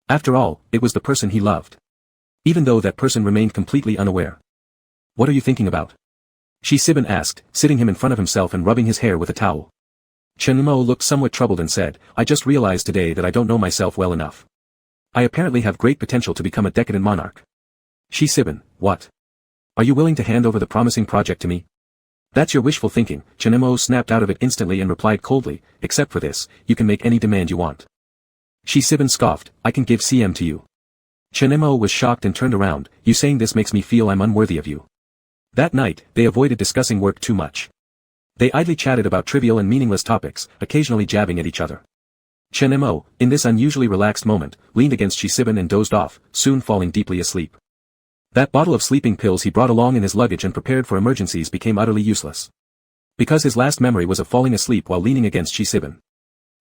After all, it was the person he loved. Even though that person remained completely unaware. "What are you thinking about?" Shi Sibin asked, sitting him in front of himself and rubbing his hair with a towel. Chen Mo looked somewhat troubled and said, "I just realized today that I don't know myself well enough. I apparently have great potential to become a decadent monarch." Shi Sibin, "What? Are you willing to hand over the promising project to me?" "That's your wishful thinking." Chen Mo snapped out of it instantly and replied coldly, "Except for this, you can make any demand you want." Shi Sibin scoffed, "I can give CM to you." Chen Mo was shocked and turned around, "You saying this makes me feel I'm unworthy of you." That night, they avoided discussing work too much. They idly chatted about trivial and meaningless topics, occasionally jabbing at each other. Chen Mo, in this unusually relaxed moment, leaned against Shishiban and dozed off, soon falling deeply asleep. That bottle of sleeping pills he brought along in his luggage and prepared for emergencies became utterly useless. Because his last memory was of falling asleep while leaning against Shishiban.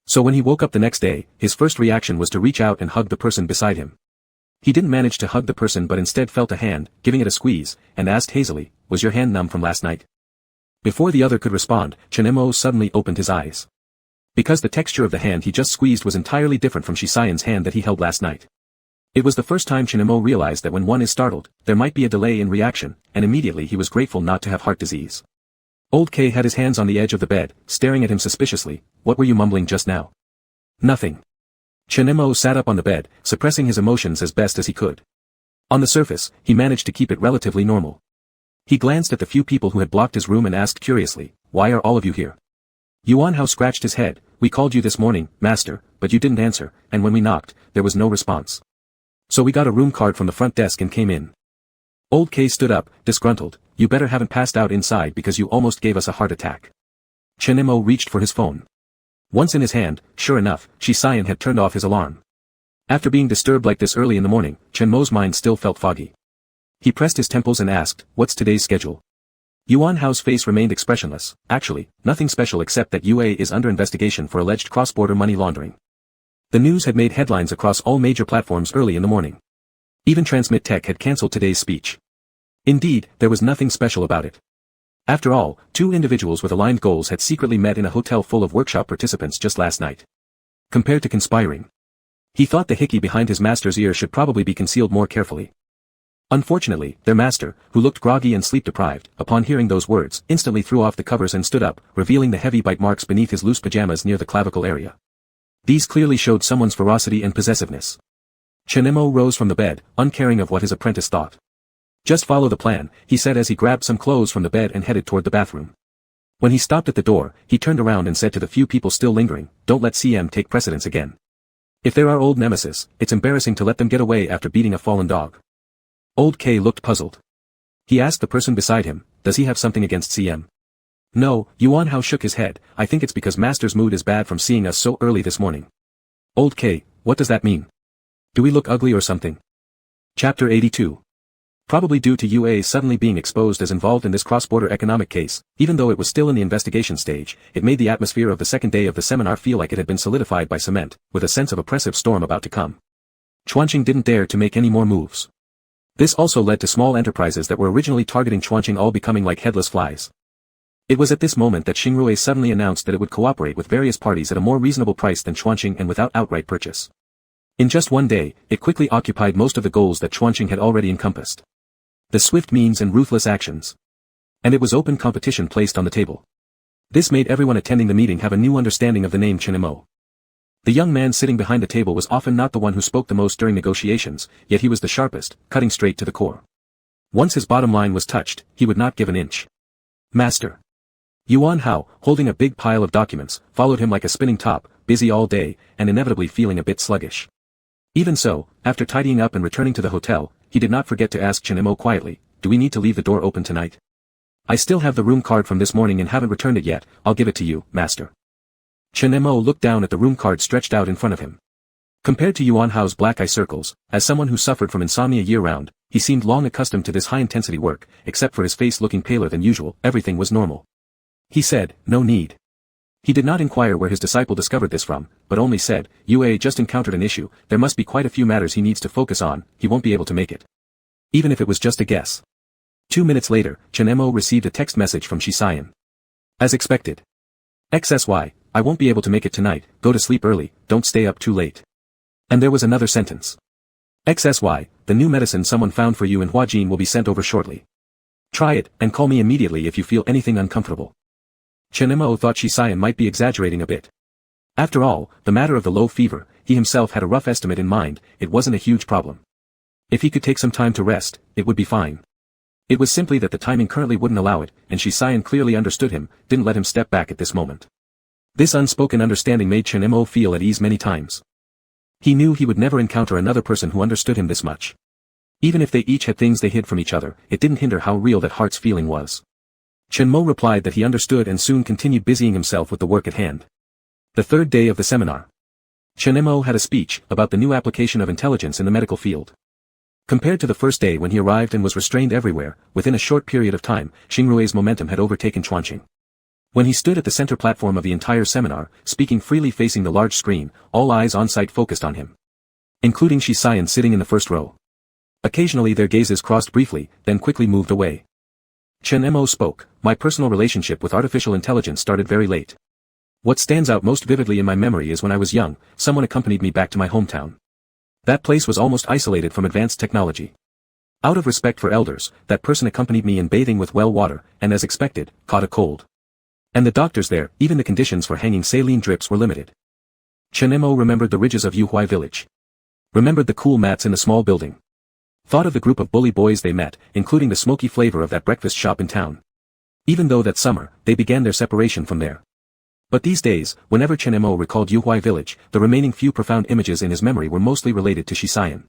So when he woke up the next day, his first reaction was to reach out and hug the person beside him. He didn't manage to hug the person but instead felt a hand, giving it a squeeze, and asked hazily, "Was your hand numb from last night?" Before the other could respond, Chen Mo suddenly opened his eyes. Because the texture of the hand he just squeezed was entirely different from Shisayan's hand that he held last night. It was the first time Chen Mo realized that when one is startled, there might be a delay in reaction, and immediately he was grateful not to have heart disease. Old K had his hands on the edge of the bed, staring at him suspiciously. "What were you mumbling just now?" "Nothing." Chen Mo sat up on the bed, suppressing his emotions as best as he could. On the surface, he managed to keep it relatively normal. He glanced at the few people who had blocked his room and asked curiously, "Why are all of you here?" Yuan Hao scratched his head. "We called you this morning, master, but you didn't answer, and when we knocked, there was no response. So we got a room card from the front desk and came in." Old K stood up, disgruntled. "You better haven't passed out inside because you almost gave us a heart attack." Chen Mo reached for his phone. Once in his hand, sure enough, Shisayan had turned off his alarm. After being disturbed like this early in the morning, Chen Mo's mind still felt foggy. He pressed his temples and asked, "What's today's schedule?" Yuan Hao's face remained expressionless. "Actually, nothing special except that UA is under investigation for alleged cross-border money laundering." The news had made headlines across all major platforms early in the morning. Even Transmit Tech had cancelled today's speech. Indeed, there was nothing special about it. After all, two individuals with aligned goals had secretly met in a hotel full of workshop participants just last night. Compared to conspiring, he thought the hickey behind his master's ear should probably be concealed more carefully. Unfortunately, their master, who looked groggy and sleep-deprived, upon hearing those words, instantly threw off the covers and stood up, revealing the heavy bite marks beneath his loose pajamas near the clavicle area. These clearly showed someone's ferocity and possessiveness. Chen Mo rose from the bed, uncaring of what his apprentice thought. "Just follow the plan," he said as he grabbed some clothes from the bed and headed toward the bathroom. When he stopped at the door, he turned around and said to the few people still lingering, "Don't let CM take precedence again. If they're our old nemesis, it's embarrassing to let them get away after beating a fallen dog." Old K looked puzzled. He asked the person beside him, "Does he have something against CM?" "No," Yuan Hao shook his head. "I think it's because Master's mood is bad from seeing us so early this morning." "Old K, what does that mean? Do we look ugly or something?" Chapter 82. Probably due to UA suddenly being exposed as involved in this cross-border economic case, even though it was still in the investigation stage, it made the atmosphere of the second day of the seminar feel like it had been solidified by cement, with a sense of oppressive storm about to come. Chuanqing didn't dare to make any more moves. This also led to small enterprises that were originally targeting Chuanqing all becoming like headless flies. It was at this moment that Xingrui suddenly announced that it would cooperate with various parties at a more reasonable price than Chuanqing and without outright purchase. In just one day, it quickly occupied most of the goals that Chuanqing had already encompassed. The swift means and ruthless actions. And it was open competition placed on the table. This made everyone attending the meeting have a new understanding of the name Chen Mo. The young man sitting behind the table was often not the one who spoke the most during negotiations, yet he was the sharpest, cutting straight to the core. Once his bottom line was touched, he would not give an inch. "Master." Yuan Hao, holding a big pile of documents, followed him like a spinning top, busy all day, and inevitably feeling a bit sluggish. Even so, after tidying up and returning to the hotel, he did not forget to ask Chen Mo quietly, "Do we need to leave the door open tonight? I still have the room card from this morning and haven't returned it yet. I'll give it to you, master." Chen Mo looked down at the room card stretched out in front of him. Compared to Yuan Hao's black eye circles, as someone who suffered from insomnia year-round, he seemed long accustomed to this high-intensity work, except for his face looking paler than usual, everything was normal. He said, "No need." He did not inquire where his disciple discovered this from, but only said, "UA just encountered an issue, there must be quite a few matters he needs to focus on, he won't be able to make it." Even if it was just a guess. 2 minutes later, Chen Mo received a text message from Shisayan. As expected. "XSY, I won't be able to make it tonight, go to sleep early, don't stay up too late." And there was another sentence. "XSY, the new medicine someone found for you in Huajin will be sent over shortly. Try it, and call me immediately if you feel anything uncomfortable." Chen Mo thought Shisayan might be exaggerating a bit. After all, the matter of the low fever, he himself had a rough estimate in mind, it wasn't a huge problem. If he could take some time to rest, it would be fine. It was simply that the timing currently wouldn't allow it, and Shisayan clearly understood him, didn't let him step back at this moment. This unspoken understanding made Chen Mo feel at ease many times. He knew he would never encounter another person who understood him this much. Even if they each had things they hid from each other, it didn't hinder how real that heart's feeling was. Chen Mo replied that he understood and soon continued busying himself with the work at hand. The third day of the seminar. Chen Mo had a speech about the new application of intelligence in the medical field. Compared to the first day when he arrived and was restrained everywhere, within a short period of time, Xingrue's momentum had overtaken Chuanqing. When he stood at the center platform of the entire seminar, speaking freely facing the large screen, all eyes on site focused on him. Including Shi Xian sitting in the first row. Occasionally their gazes crossed briefly, then quickly moved away. Chen Mo spoke, "My personal relationship with artificial intelligence started very late. What stands out most vividly in my memory is when I was young, someone accompanied me back to my hometown. That place was almost isolated from advanced technology. Out of respect for elders, that person accompanied me in bathing with well water, and as expected, caught a cold. And the doctors there, even the conditions for hanging saline drips were limited." Chen Mo remembered the ridges of Yuhuai village. Remembered the cool mats in the small building. Thought of the group of bully boys they met, including the smoky flavor of that breakfast shop in town. Even though that summer, they began their separation from there. But these days, whenever Chen Mo recalled Yuhuai village, the remaining few profound images in his memory were mostly related to Shi Xian.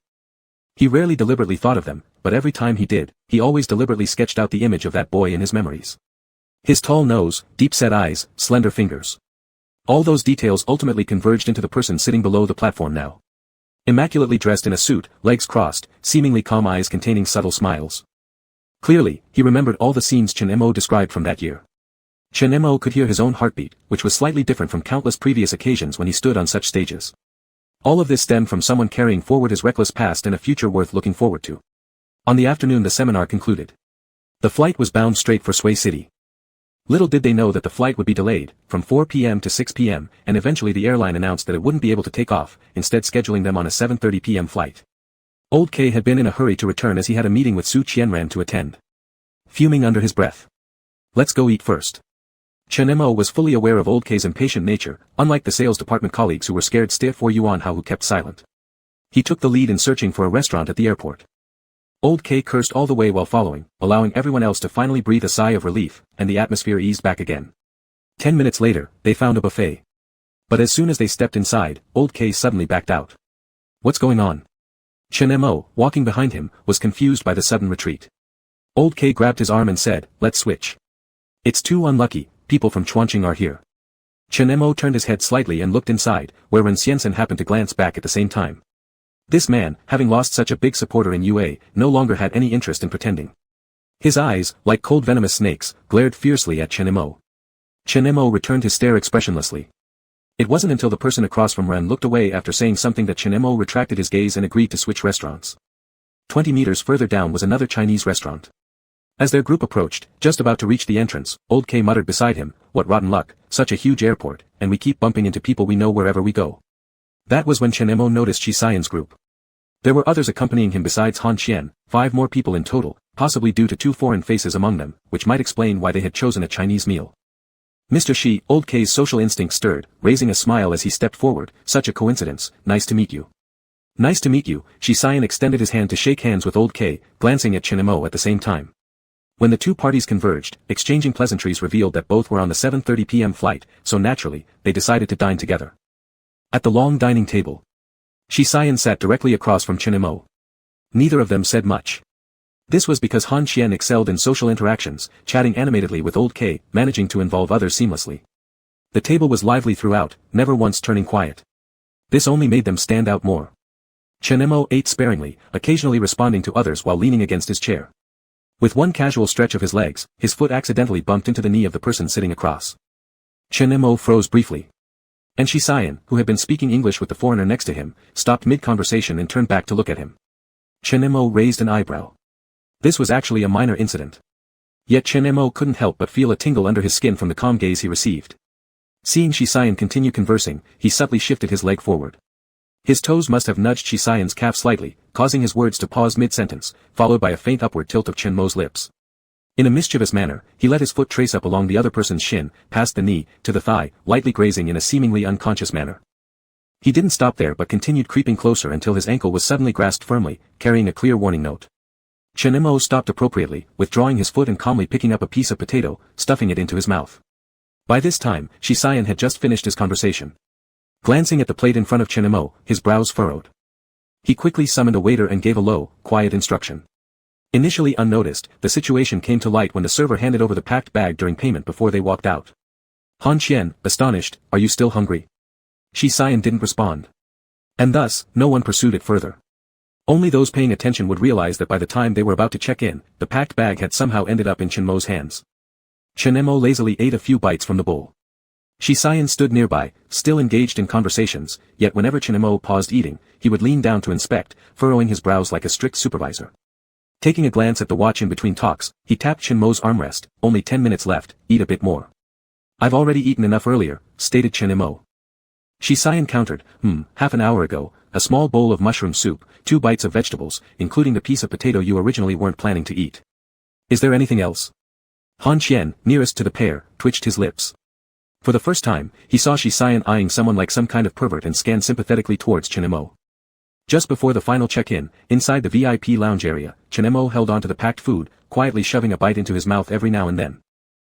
He rarely deliberately thought of them, but every time he did, he always deliberately sketched out the image of that boy in his memories. His tall nose, deep-set eyes, slender fingers. All those details ultimately converged into the person sitting below the platform now. Immaculately dressed in a suit, legs crossed, seemingly calm eyes containing subtle smiles. Clearly, he remembered all the scenes Chen Mo described from that year. Chen Mo could hear his own heartbeat, which was slightly different from countless previous occasions when he stood on such stages. All of this stemmed from someone carrying forward his reckless past and a future worth looking forward to. On the afternoon the seminar concluded. The flight was bound straight for Sui City. Little did they know that the flight would be delayed, from 4 p.m. to 6 p.m., and eventually the airline announced that it wouldn't be able to take off, instead scheduling them on a 7:30 p.m. flight. Old K had been in a hurry to return as he had a meeting with Su Qianran to attend. Fuming under his breath. "Let's go eat first." Chen Mo was fully aware of Old K's impatient nature, unlike the sales department colleagues who were scared stiff or Yuan Hao who kept silent. He took the lead in searching for a restaurant at the airport. Old K cursed all the way while following, allowing everyone else to finally breathe a sigh of relief, and the atmosphere eased back again. 10 minutes later, they found a buffet. But as soon as they stepped inside, Old K suddenly backed out. "What's going on?" Chen Mo, walking behind him, was confused by the sudden retreat. Old K grabbed his arm and said, "Let's switch. It's too unlucky, people from Chuanqing are here." Chen Mo turned his head slightly and looked inside, where Ren Xiansen happened to glance back at the same time. This man, having lost such a big supporter in UA, no longer had any interest in pretending. His eyes, like cold venomous snakes, glared fiercely at Chen Mo. Chen Mo returned his stare expressionlessly. It wasn't until the person across from Ren looked away after saying something that Chen Mo retracted his gaze and agreed to switch restaurants. 20 meters further down was another Chinese restaurant. As their group approached, just about to reach the entrance, Old K muttered beside him, "What rotten luck, such a huge airport, and we keep bumping into people we know wherever we go." That was when Chen Mo noticed Shi Xian's group. There were others accompanying him besides Han Qian, 5 more people in total, possibly due to 2 foreign faces among them, which might explain why they had chosen a Chinese meal. Mr. Shi, Old K's social instinct stirred, raising a smile as he stepped forward. "Such a coincidence, nice to meet you." "Nice to meet you." Shi Xian extended his hand to shake hands with Old K, glancing at Chen Mo at the same time. When the two parties converged, exchanging pleasantries revealed that both were on the 7:30 p.m. flight, so naturally, they decided to dine together. At the long dining table, Shi Xian sat directly across from Chen Mo. Neither of them said much. This was because Han Qian excelled in social interactions, chatting animatedly with Old K, managing to involve others seamlessly. The table was lively throughout, never once turning quiet. This only made them stand out more. Chen Mo ate sparingly, occasionally responding to others while leaning against his chair. With one casual stretch of his legs, his foot accidentally bumped into the knee of the person sitting across. Chen Mo froze briefly. And Shi Xian, who had been speaking English with the foreigner next to him, stopped mid-conversation and turned back to look at him. Chen Mo raised an eyebrow. This was actually a minor incident. Yet Chen Mo couldn't help but feel a tingle under his skin from the calm gaze he received. Seeing Shi Xian continue conversing, he subtly shifted his leg forward. His toes must have nudged Shi Xian's calf slightly, causing his words to pause mid-sentence, followed by a faint upward tilt of Chen Mo's lips. In a mischievous manner, he let his foot trace up along the other person's shin, past the knee, to the thigh, lightly grazing in a seemingly unconscious manner. He didn't stop there but continued creeping closer until his ankle was suddenly grasped firmly, carrying a clear warning note. Chen Mo stopped appropriately, withdrawing his foot and calmly picking up a piece of potato, stuffing it into his mouth. By this time, Shi Xian had just finished his conversation. Glancing at the plate in front of Chen Mo, his brows furrowed. He quickly summoned a waiter and gave a low, quiet instruction. Initially unnoticed, the situation came to light when the server handed over the packed bag during payment before they walked out. Han Qian, astonished, "Are you still hungry?" Shi Xian didn't respond. And thus, no one pursued it further. Only those paying attention would realize that by the time they were about to check in, the packed bag had somehow ended up in Chen Mo's hands. Chen Mo lazily ate a few bites from the bowl. Shi Xian stood nearby, still engaged in conversations, yet whenever Chen Mo paused eating, he would lean down to inspect, furrowing his brows like a strict supervisor. Taking a glance at the watch in between talks, he tapped Chen Mo's armrest. "Only 10 minutes left, eat a bit more." "I've already eaten enough earlier," stated Chen Mo. Shi Xian countered, half an hour ago, a small bowl of mushroom soup, 2 bites of vegetables, including the piece of potato you originally weren't planning to eat. Is there anything else?" Han Qian, nearest to the pair, twitched his lips. For the first time, he saw Shi Xian eyeing someone like some kind of pervert and scanned sympathetically towards Chen Mo. Just before the final check-in, inside the VIP lounge area, Chen Mo held onto the packed food, quietly shoving a bite into his mouth every now and then.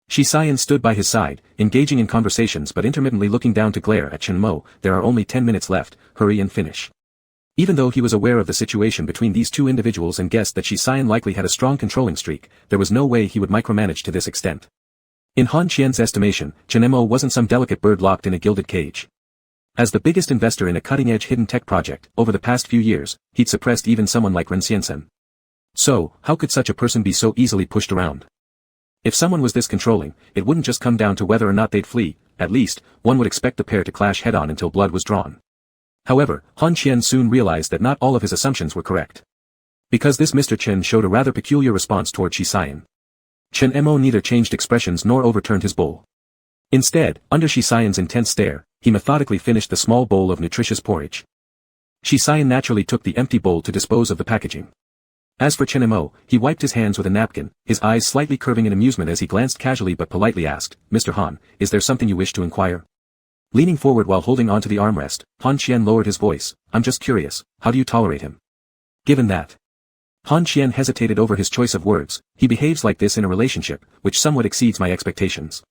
Shi Xian stood by his side, engaging in conversations but intermittently looking down to glare at Chen Mo. "There are only 10 minutes left, hurry and finish." Even though he was aware of the situation between these two individuals and guessed that Shi Xian likely had a strong controlling streak, there was no way he would micromanage to this extent. In Han Qian's estimation, Chen Mo wasn't some delicate bird locked in a gilded cage. As the biggest investor in a cutting-edge hidden tech project, over the past few years, he'd suppressed even someone like Ren Xiansen. So, how could such a person be so easily pushed around? If someone was this controlling, it wouldn't just come down to whether or not they'd flee. At least, one would expect the pair to clash head-on until blood was drawn. However, Han Qian soon realized that not all of his assumptions were correct. Because this Mr. Chen showed a rather peculiar response toward Shi Xian. Chen Mo neither changed expressions nor overturned his bowl. Instead, under Shi Xian's intense stare, he methodically finished the small bowl of nutritious porridge. Shi Xian naturally took the empty bowl to dispose of the packaging. As for Chen Mo, he wiped his hands with a napkin, his eyes slightly curving in amusement as he glanced casually but politely asked, "Mr. Han, is there something you wish to inquire?" Leaning forward while holding onto the armrest, Han Qian lowered his voice, "I'm just curious, how do you tolerate him?" Given that Han Qian hesitated over his choice of words, "He behaves like this in a relationship, which somewhat exceeds my expectations."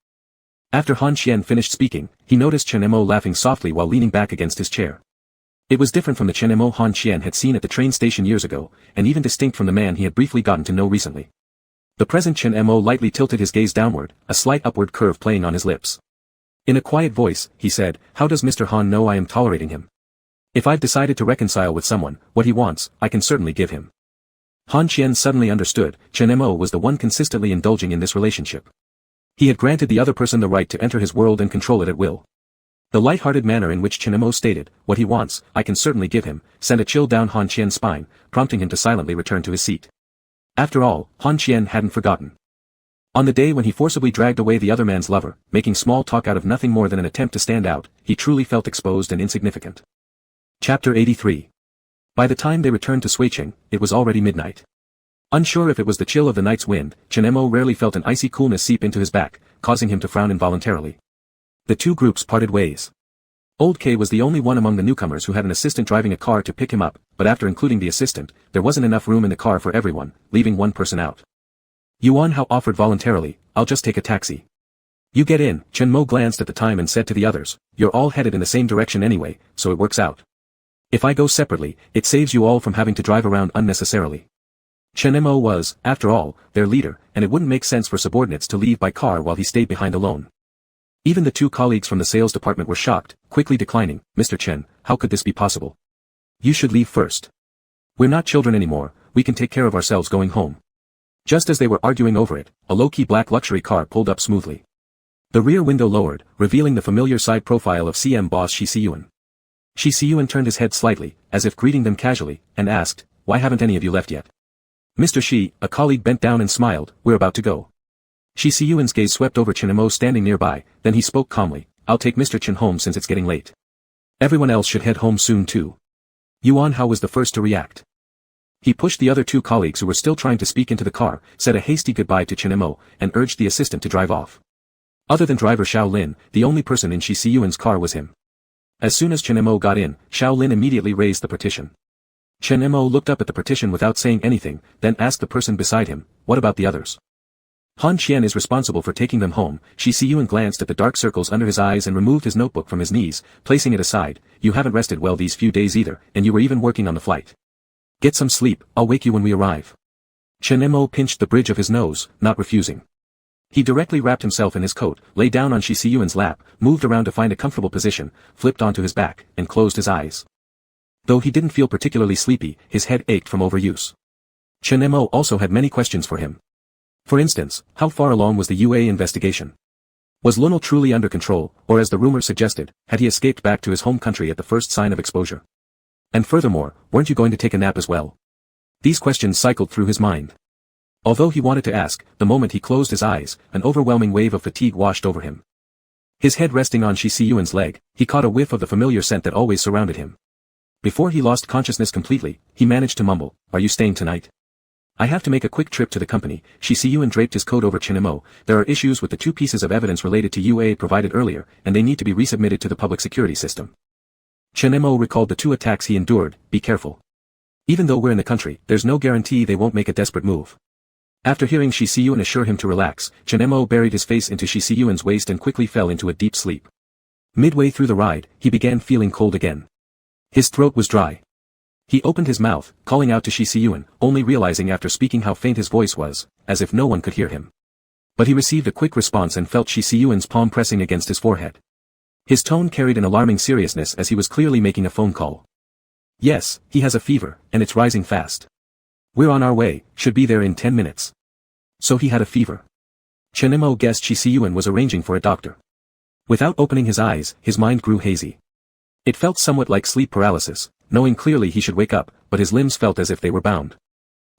After Han Qian finished speaking, he noticed Chen Mo laughing softly while leaning back against his chair. It was different from the Chen Mo Han Qian had seen at the train station years ago, and even distinct from the man he had briefly gotten to know recently. The present Chen Mo lightly tilted his gaze downward, a slight upward curve playing on his lips. In a quiet voice, he said, "How does Mr. Han know I am tolerating him? If I've decided to reconcile with someone, what he wants, I can certainly give him." Han Qian suddenly understood, Chen Mo was the one consistently indulging in this relationship. He had granted the other person the right to enter his world and control it at will. The light-hearted manner in which Chen Mo stated, "What he wants, I can certainly give him," sent a chill down Han Qian's spine, prompting him to silently return to his seat. After all, Han Qian hadn't forgotten. On the day when he forcibly dragged away the other man's lover, making small talk out of nothing more than an attempt to stand out, he truly felt exposed and insignificant. Chapter 83. By the time they returned to Suiqing, it was already midnight. Unsure if it was the chill of the night's wind, Chen Mo rarely felt an icy coolness seep into his back, causing him to frown involuntarily. The two groups parted ways. Old K was the only one among the newcomers who had an assistant driving a car to pick him up, but after including the assistant, there wasn't enough room in the car for everyone, leaving one person out. Yuan Hao offered voluntarily, "I'll just take a taxi." "You get in." Chen Mo glanced at the time and said to the others, "You're all headed in the same direction anyway, so it works out. If I go separately, it saves you all from having to drive around unnecessarily." Chen Mo was, after all, their leader, and it wouldn't make sense for subordinates to leave by car while he stayed behind alone. Even the two colleagues from the sales department were shocked, quickly declining, "Mr. Chen, how could this be possible? You should leave first. We're not children anymore, we can take care of ourselves going home." Just as they were arguing over it, a low-key black luxury car pulled up smoothly. The rear window lowered, revealing the familiar side profile of CM boss Shi Xiyuan. Shi Xiyuan turned his head slightly, as if greeting them casually, and asked, "Why haven't any of you left yet?" "Mr. Shi," a colleague bent down and smiled, "We're about to go." Shi Xiyuan's gaze swept over Chen Mo standing nearby, then he spoke calmly, "I'll take Mr. Chen home since it's getting late. Everyone else should head home soon too." Yuan Hao was the first to react. He pushed the other two colleagues who were still trying to speak into the car, said a hasty goodbye to Chen Mo, and urged the assistant to drive off. Other than driver Xiao Lin, the only person in Shi Xiyuan's car was him. As soon as Chen Mo got in, Xiao Lin immediately raised the partition. Chen Mo looked up at the partition without saying anything, then asked the person beside him, "What about the others?" Han Qian is responsible for taking them home. Shi Siyuan glanced at the dark circles under his eyes and removed his notebook from his knees, placing it aside. You haven't rested well these few days either, and you were even working on the flight. Get some sleep, I'll wake you when we arrive. Chen Mo pinched the bridge of his nose, not refusing. He directly wrapped himself in his coat, lay down on Shi Siyuan's lap, moved around to find a comfortable position, flipped onto his back, and closed his eyes. Though he didn't feel particularly sleepy, his head ached from overuse. Chen Mo also had many questions for him. For instance, how far along was the UA investigation? Was Lunel truly under control, or as the rumors suggested, had he escaped back to his home country at the first sign of exposure? And furthermore, weren't you going to take a nap as well? These questions cycled through his mind. Although he wanted to ask, the moment he closed his eyes, an overwhelming wave of fatigue washed over him. His head resting on Shi Siyuan's leg, he caught a whiff of the familiar scent that always surrounded him. Before he lost consciousness completely, he managed to mumble, "Are you staying tonight? I have to make a quick trip to the company." Shi Siyuan draped his coat over Chen Mo. There are issues with the 2 pieces of evidence related to UA provided earlier, and they need to be resubmitted to the public security system. Chen Mo recalled the 2 attacks he endured. Be careful. Even though we're in the country, there's no guarantee they won't make a desperate move. After hearing Shi Siyuan assure him to relax, Chen Mo buried his face into Shi Siyuan's waist and quickly fell into a deep sleep. Midway through the ride, he began feeling cold again. His throat was dry. He opened his mouth, calling out to Shi Siyuan, only realizing after speaking how faint his voice was, as if no one could hear him. But he received a quick response and felt Shi Siyuan's palm pressing against his forehead. His tone carried an alarming seriousness as he was clearly making a phone call. Yes, he has a fever, and it's rising fast. We're on our way, should be there in 10 minutes. So he had a fever. Chen Mo guessed Shi Siyuan was arranging for a doctor. Without opening his eyes, his mind grew hazy. It felt somewhat like sleep paralysis, knowing clearly he should wake up, but his limbs felt as if they were bound.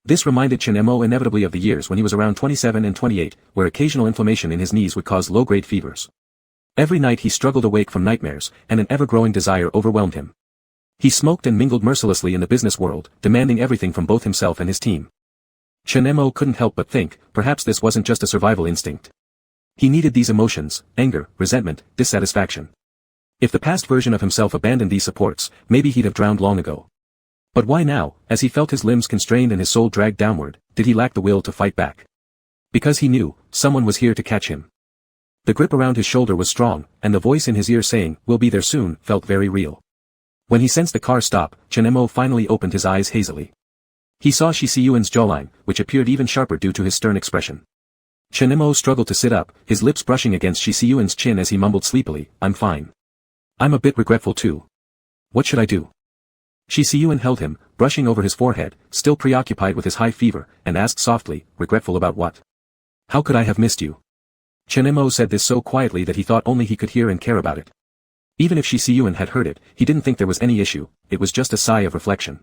This reminded Chen Mo inevitably of the years when he was around 27 and 28, where occasional inflammation in his knees would cause low-grade fevers. Every night he struggled awake from nightmares, and an ever-growing desire overwhelmed him. He smoked and mingled mercilessly in the business world, demanding everything from both himself and his team. Chen Mo couldn't help but think, perhaps this wasn't just a survival instinct. He needed these emotions, anger, resentment, dissatisfaction. If the past version of himself abandoned these supports, maybe he'd have drowned long ago. But why now, as he felt his limbs constrained and his soul dragged downward, did he lack the will to fight back? Because he knew, someone was here to catch him. The grip around his shoulder was strong, and the voice in his ear saying, "We'll be there soon," felt very real. When he sensed the car stop, Chen Mo finally opened his eyes hazily. He saw Shi Siyuan's jawline, which appeared even sharper due to his stern expression. Chen Mo struggled to sit up, his lips brushing against Shi Siyuan's chin as he mumbled sleepily, "I'm fine. I'm a bit regretful too. What should I do?" Shi Siyuan held him, brushing over his forehead, still preoccupied with his high fever, and asked softly, "Regretful about what? How could I have missed you?" Chen Mo said this so quietly that he thought only he could hear and care about it. Even if Shi Siyuan had heard it, he didn't think there was any issue, it was just a sigh of reflection.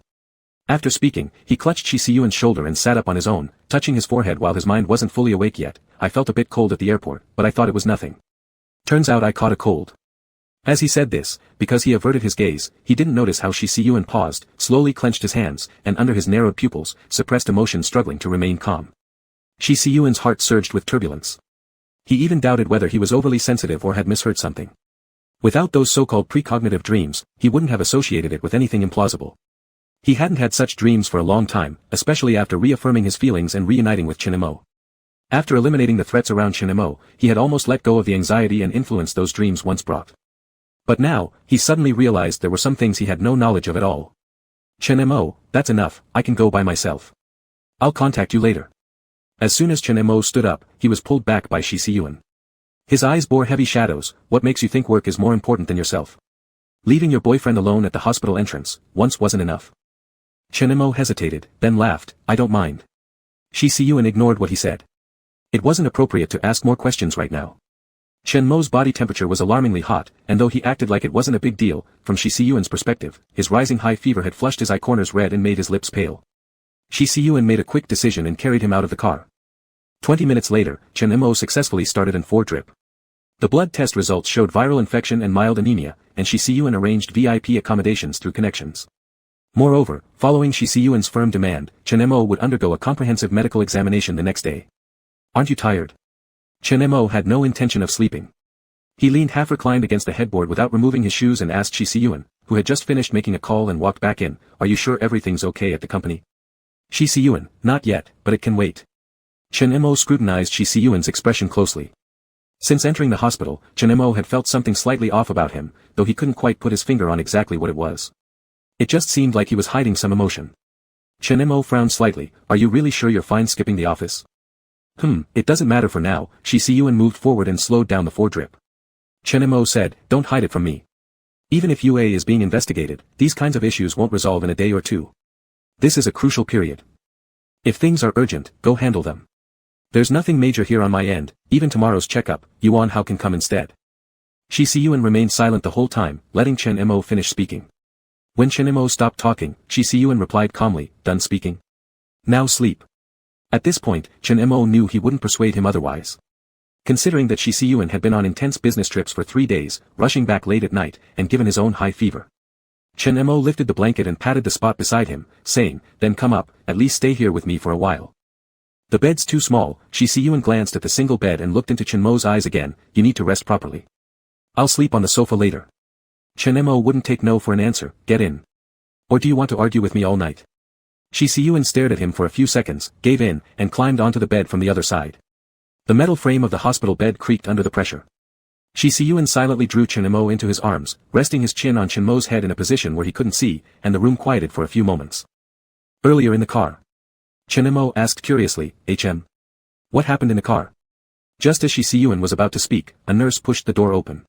After speaking, he clutched Shi Siyuan's shoulder and sat up on his own, touching his forehead while his mind wasn't fully awake yet. "I felt a bit cold at the airport, but I thought it was nothing. Turns out I caught a cold." As he said this, because he averted his gaze, he didn't notice how Shi Siyuan paused, slowly clenched his hands, and under his narrowed pupils, suppressed emotion struggling to remain calm. Shi Siyuan's heart surged with turbulence. He even doubted whether he was overly sensitive or had misheard something. Without those so-called precognitive dreams, he wouldn't have associated it with anything implausible. He hadn't had such dreams for a long time, especially after reaffirming his feelings and reuniting with Chen Mo. After eliminating the threats around Chen Mo, he had almost let go of the anxiety and influence those dreams once brought. But now, he suddenly realized there were some things he had no knowledge of at all. "Chen Mo, that's enough, I can go by myself. I'll contact you later." As soon as Chen Mo stood up, he was pulled back by Shi Siyuan. His eyes bore heavy shadows. "What makes you think work is more important than yourself? Leaving your boyfriend alone at the hospital entrance, once wasn't enough." Chen Mo hesitated, then laughed, "I don't mind." Shi Siyuan ignored what he said. It wasn't appropriate to ask more questions right now. Chen Mo's body temperature was alarmingly hot, and though he acted like it wasn't a big deal, from Shi Siyuan's perspective, his rising high fever had flushed his eye corners red and made his lips pale. Shi Siyuan made a quick decision and carried him out of the car. 20 minutes later, Chen Mo successfully started an 4 drip. The blood test results showed viral infection and mild anemia, and Shi Siyuan arranged VIP accommodations through connections. Moreover, following Shi Siyuan's firm demand, Chen Mo would undergo a comprehensive medical examination the next day. "Aren't you tired?" Chen Mo had no intention of sleeping. He leaned half-reclined against the headboard without removing his shoes and asked Shi Siyuan, who had just finished making a call and walked back in, "Are you sure everything's okay at the company?" Shi Siyuan, "Not yet, but it can wait." Chen Mo scrutinized Shi Siyuan's expression closely. Since entering the hospital, Chen Mo had felt something slightly off about him, though he couldn't quite put his finger on exactly what it was. It just seemed like he was hiding some emotion. Chen Mo frowned slightly. Are you really sure you're fine skipping the office? It doesn't matter for now. Shi Siyuan moved forward and slowed down the foredrip. Chen Mo said, don't hide it from me. Even if UA is being investigated, these kinds of issues won't resolve in a day or two. This is a crucial period. If things are urgent, go handle them. There's nothing major here on my end, even tomorrow's checkup, Yuan Hao can come instead. Shi Siyuan remained silent the whole time, letting Chen Mo finish speaking. When Chen Mo stopped talking, Shi Siyuan replied calmly, done speaking? Now sleep. At this point, Chen Mo knew he wouldn't persuade him otherwise. Considering that Shi Siyuan had been on intense business trips for 3 days, rushing back late at night, and given his own high fever. Chen Mo lifted the blanket and patted the spot beside him, saying, then come up, at least stay here with me for a while. The bed's too small. Shi Siyuan glanced at the single bed and looked into Chen Mo's eyes again. You need to rest properly. I'll sleep on the sofa later. Chen Mo wouldn't take no for an answer. Get in. Or do you want to argue with me all night? Shi Siyuan stared at him for a few seconds, gave in, and climbed onto the bed from the other side. The metal frame of the hospital bed creaked under the pressure. Shi Siyuan silently drew Chen Mo into his arms, resting his chin on Chen Mo's head in a position where he couldn't see, and the room quieted for a few moments. Earlier in the car. Chen Mo asked curiously, HM. What happened in the car? Just as Shi Siyuan was about to speak, a nurse pushed the door open.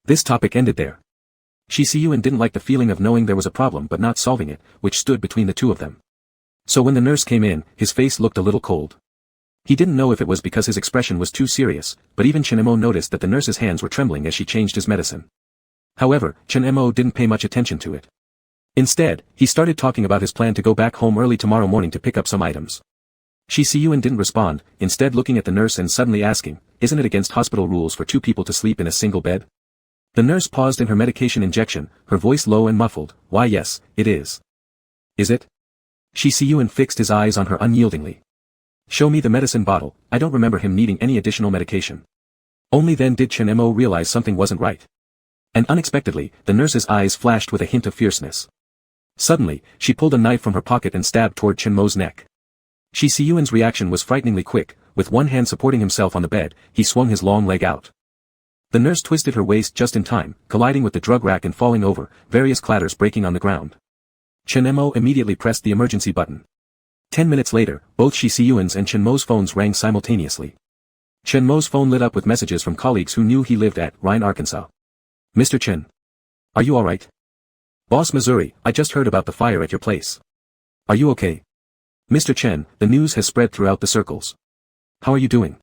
This topic ended there. Shi Siyuan didn't like the feeling of knowing there was a problem but not solving it, which stood between the two of them. So when the nurse came in, his face looked a little cold. He didn't know if it was because his expression was too serious, but even Chen Mo noticed that the nurse's hands were trembling as she changed his medicine. However, Chen Mo didn't pay much attention to it. Instead, he started talking about his plan to go back home early tomorrow morning to pick up some items. Shi Siyuan didn't respond, instead looking at the nurse and suddenly asking, isn't it against hospital rules for 2 people to sleep in a single bed? The nurse paused in her medication injection, her voice low and muffled, why yes, it is. Is it? Shi Siyuan fixed his eyes on her unyieldingly. Show me the medicine bottle. I don't remember him needing any additional medication. Only then did Chen Mo realize something wasn't right. And unexpectedly, the nurse's eyes flashed with a hint of fierceness. Suddenly, she pulled a knife from her pocket and stabbed toward Chen Mo's neck. Shi Siyuan's reaction was frighteningly quick. With one hand supporting himself on the bed, he swung his long leg out. The nurse twisted her waist just in time, colliding with the drug rack and falling over, various clatters breaking on the ground. Chen Mo immediately pressed the emergency button. 10 minutes later, both Shi Siyuan's and Chen Mo's phones rang simultaneously. Chen Mo's phone lit up with messages from colleagues who knew he lived at Rhine, Arkansas. Mr. Chen. Are you alright? Boss Missouri, I just heard about the fire at your place. Are you okay? Mr. Chen, the news has spread throughout the circles. How are you doing?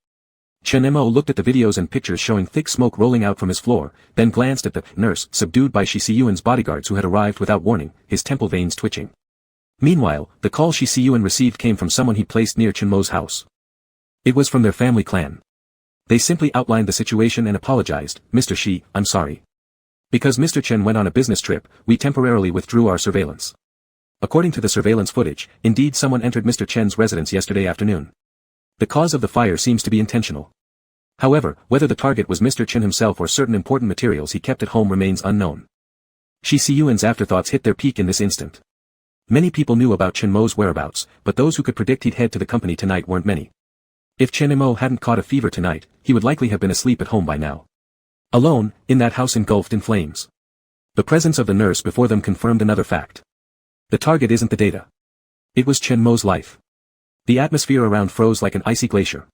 Chen Mo looked at the videos and pictures showing thick smoke rolling out from his floor, then glanced at the nurse, subdued by Shi Siyuan's bodyguards who had arrived without warning, his temple veins twitching. Meanwhile, the call Shi Siyuan received came from someone he placed near Chen Mo's house. It was from their family clan. They simply outlined the situation and apologized, Mr. Shi, I'm sorry. Because Mr. Chen went on a business trip, we temporarily withdrew our surveillance. According to the surveillance footage, indeed someone entered Mr. Chen's residence yesterday afternoon. The cause of the fire seems to be intentional. However, whether the target was Mr. Chen himself or certain important materials he kept at home remains unknown. Shi Siyuan's afterthoughts hit their peak in this instant. Many people knew about Chen Mo's whereabouts, but those who could predict he'd head to the company tonight weren't many. If Chen Mo hadn't caught a fever tonight, he would likely have been asleep at home by now. Alone, in that house engulfed in flames. The presence of the nurse before them confirmed another fact. The target isn't the data. It was Chen Mo's life. The atmosphere around froze like an icy glacier.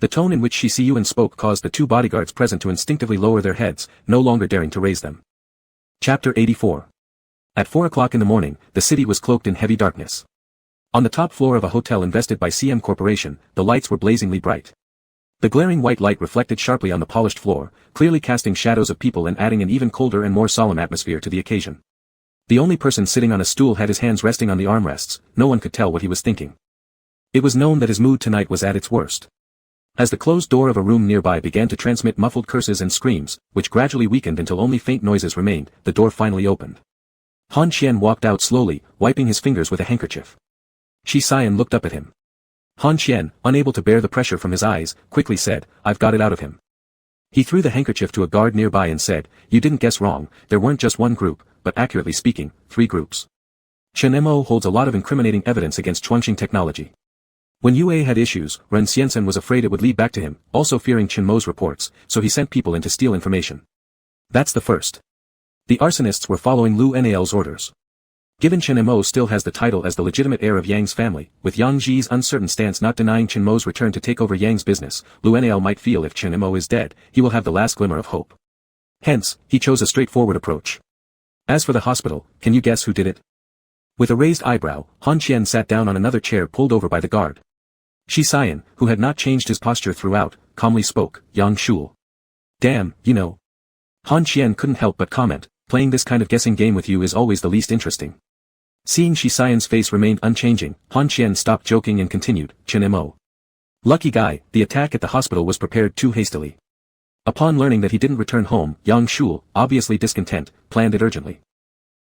The tone in which Shi Siyuan spoke caused the 2 bodyguards present to instinctively lower their heads, no longer daring to raise them. Chapter 84. At 4 o'clock in the morning, the city was cloaked in heavy darkness. On the top floor of a hotel invested by CM Corporation, the lights were blazingly bright. The glaring white light reflected sharply on the polished floor, clearly casting shadows of people and adding an even colder and more solemn atmosphere to the occasion. The only person sitting on a stool had his hands resting on the armrests, no one could tell what he was thinking. It was known that his mood tonight was at its worst. As the closed door of a room nearby began to transmit muffled curses and screams, which gradually weakened until only faint noises remained, the door finally opened. Han Qian walked out slowly, wiping his fingers with a handkerchief. Shi Xian looked up at him. Han Qian, unable to bear the pressure from his eyes, quickly said, I've got it out of him. He threw the handkerchief to a guard nearby and said, you didn't guess wrong, there weren't just one group, but accurately speaking, 3 groups. Chen Mo holds a lot of incriminating evidence against Chuangxing Technology. When Yue had issues, Ren Xiansen was afraid it would lead back to him, also fearing Chen Mo's reports, so he sent people in to steal information. That's the first. The arsonists were following Lu Nal's orders. Given Chen Mo still has the title as the legitimate heir of Yang's family, with Yang Ji's uncertain stance not denying Chen Mo's return to take over Yang's business, Lu Nal might feel if Chen Mo is dead, he will have the last glimmer of hope. Hence, he chose a straightforward approach. As for the hospital, can you guess who did it? With a raised eyebrow, Han Qian sat down on another chair pulled over by the guard. Shi Xian, who had not changed his posture throughout, calmly spoke, Yang Shul. Damn, you know. Han Qian couldn't help but comment, playing this kind of guessing game with you is always the least interesting. Seeing Shi Xian's face remained unchanging, Han Qian stopped joking and continued, Chen Mo. Lucky guy, the attack at the hospital was prepared too hastily. Upon learning that he didn't return home, Yang Shul, obviously discontent, planned it urgently.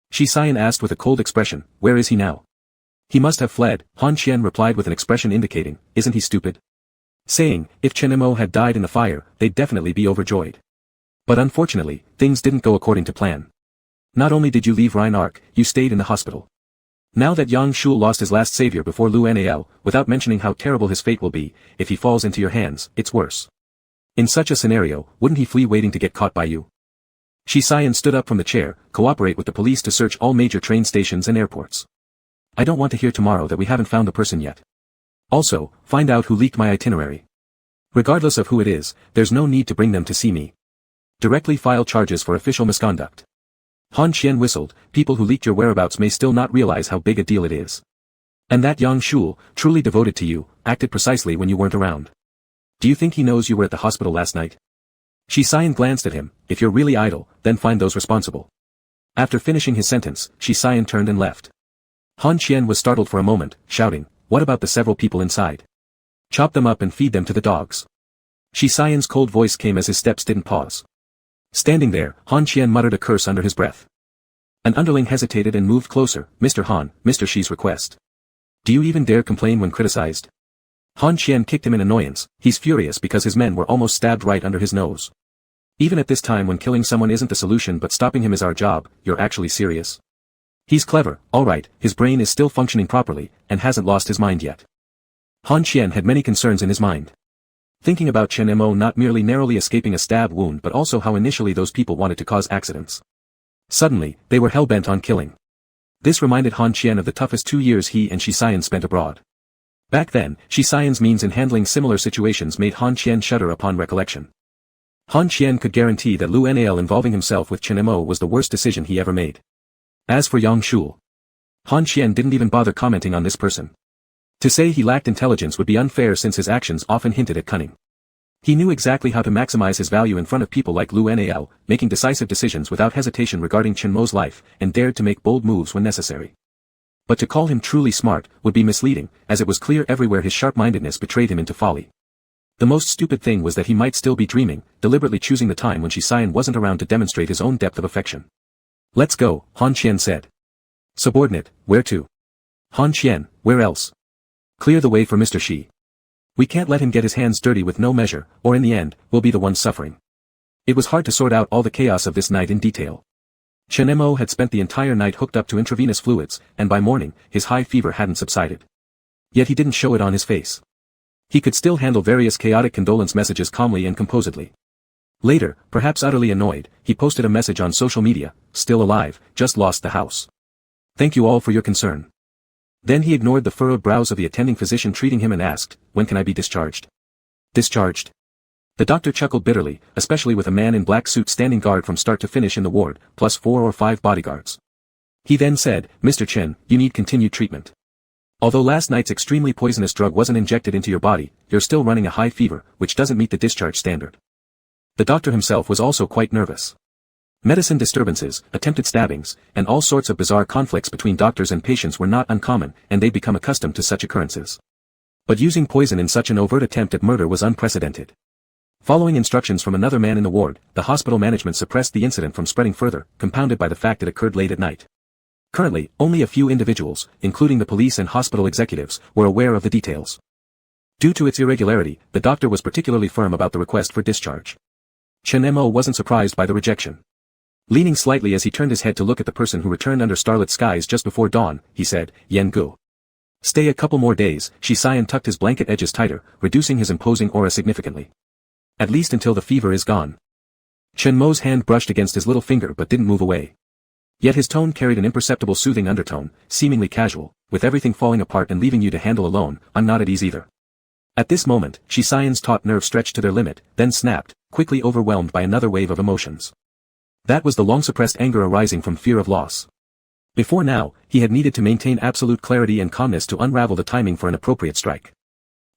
Shi Xian asked with a cold expression, where is he now? He must have fled, Han Qian replied with an expression indicating, isn't he stupid? Saying, if Chen Mo had died in the fire, they'd definitely be overjoyed. But unfortunately, things didn't go according to plan. Not only did you leave Rhine Arc, you stayed in the hospital. Now that Yang Shul lost his last savior before Lu Nal, without mentioning how terrible his fate will be, if he falls into your hands, it's worse. In such a scenario, wouldn't he flee waiting to get caught by you? Shi Xian stood up from the chair, cooperate with the police to search all major train stations and airports. I don't want to hear tomorrow that we haven't found the person yet. Also, find out who leaked my itinerary. Regardless of who it is, there's no need to bring them to see me. Directly file charges for official misconduct. Han Qian whistled, people who leaked your whereabouts may still not realize how big a deal it is. And that Yang Shul, truly devoted to you, acted precisely when you weren't around. Do you think he knows you were at the hospital last night? Shi Xian glanced at him, if you're really idle, then find those responsible. After finishing his sentence, Shi Xian turned and left. Han Qian was startled for a moment, shouting, what about the several people inside? Chop them up and feed them to the dogs. Shi Xian's cold voice came as his steps didn't pause. Standing there, Han Qian muttered a curse under his breath. An underling hesitated and moved closer, Mr. Han, Mr. Shi's request. Do you even dare complain when criticized? Han Qian kicked him in annoyance, he's furious because his men were almost stabbed right under his nose. Even at this time when killing someone isn't the solution but stopping him is our job, you're actually serious? He's clever, alright, his brain is still functioning properly, and hasn't lost his mind yet. Han Qian had many concerns in his mind. Thinking about Chen Mo not merely narrowly escaping a stab wound but also how initially those people wanted to cause accidents. Suddenly, they were hell-bent on killing. This reminded Han Qian of the toughest 2 years he and Shi Xian spent abroad. Back then, Shi Xian's means in handling similar situations made Han Qian shudder upon recollection. Han Qian could guarantee that Lu Nal involving himself with Chen Mo was the worst decision he ever made. As for Yang Shul, Han Qian didn't even bother commenting on this person. To say he lacked intelligence would be unfair since his actions often hinted at cunning. He knew exactly how to maximize his value in front of people like Lu Nal, making decisive decisions without hesitation regarding Chen Mo's life, and dared to make bold moves when necessary. But to call him truly smart would be misleading, as it was clear everywhere his sharp-mindedness betrayed him into folly. The most stupid thing was that he might still be dreaming, deliberately choosing the time when Shi Xian wasn't around to demonstrate his own depth of affection. Let's go, Han Qian said. Subordinate, where to? Han Qian, where else? Clear the way for Mr. Shi. We can't let him get his hands dirty with no measure, or in the end, we'll be the ones suffering. It was hard to sort out all the chaos of this night in detail. Chen Mo had spent the entire night hooked up to intravenous fluids, and by morning, his high fever hadn't subsided. Yet he didn't show it on his face. He could still handle various chaotic condolence messages calmly and composedly. Later, perhaps utterly annoyed, he posted a message on social media, still alive, just lost the house. Thank you all for your concern. Then he ignored the furrowed brows of the attending physician treating him and asked, when can I be discharged? Discharged? The doctor chuckled bitterly, especially with a man in black suit standing guard from start to finish in the ward, plus 4 or 5 bodyguards. He then said, Mr. Chen, you need continued treatment. Although last night's extremely poisonous drug wasn't injected into your body, you're still running a high fever, which doesn't meet the discharge standard. The doctor himself was also quite nervous. Medicine disturbances, attempted stabbings, and all sorts of bizarre conflicts between doctors and patients were not uncommon, and they'd become accustomed to such occurrences. But using poison in such an overt attempt at murder was unprecedented. Following instructions from another man in the ward, the hospital management suppressed the incident from spreading further, compounded by the fact it occurred late at night. Currently, only a few individuals, including the police and hospital executives, were aware of the details. Due to its irregularity, the doctor was particularly firm about the request for discharge. Chen Mo wasn't surprised by the rejection. Leaning slightly as he turned his head to look at the person who returned under starlit skies just before dawn, he said, Yen Gu. Stay a couple more days, Shisayan tucked his blanket edges tighter, reducing his imposing aura significantly. At least until the fever is gone. Chen Mo's hand brushed against his little finger but didn't move away. Yet his tone carried an imperceptible soothing undertone, seemingly casual. With everything falling apart and leaving you to handle alone, I'm not at ease either. At this moment, Shisayan's taut nerve stretched to their limit, then snapped, quickly overwhelmed by another wave of emotions. That was the long-suppressed anger arising from fear of loss. Before now, he had needed to maintain absolute clarity and calmness to unravel the timing for an appropriate strike.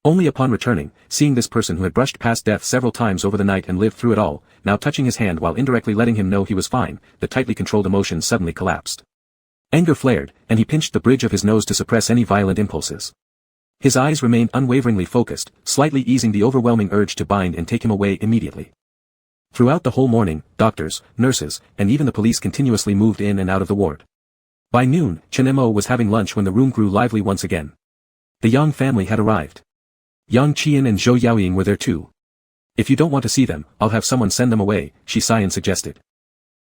Only upon returning, seeing this person who had brushed past death several times over the night and lived through it all, now touching his hand while indirectly letting him know he was fine, the tightly controlled emotion suddenly collapsed. Anger flared, and he pinched the bridge of his nose to suppress any violent impulses. His eyes remained unwaveringly focused, slightly easing the overwhelming urge to bind and take him away immediately. Throughout the whole morning, doctors, nurses, and even the police continuously moved in and out of the ward. By noon, Chen Mo was having lunch when the room grew lively once again. The Yang family had arrived. Yang Qian and Zhou Yaoying were there too. If you don't want to see them, I'll have someone send them away, Shisayan suggested.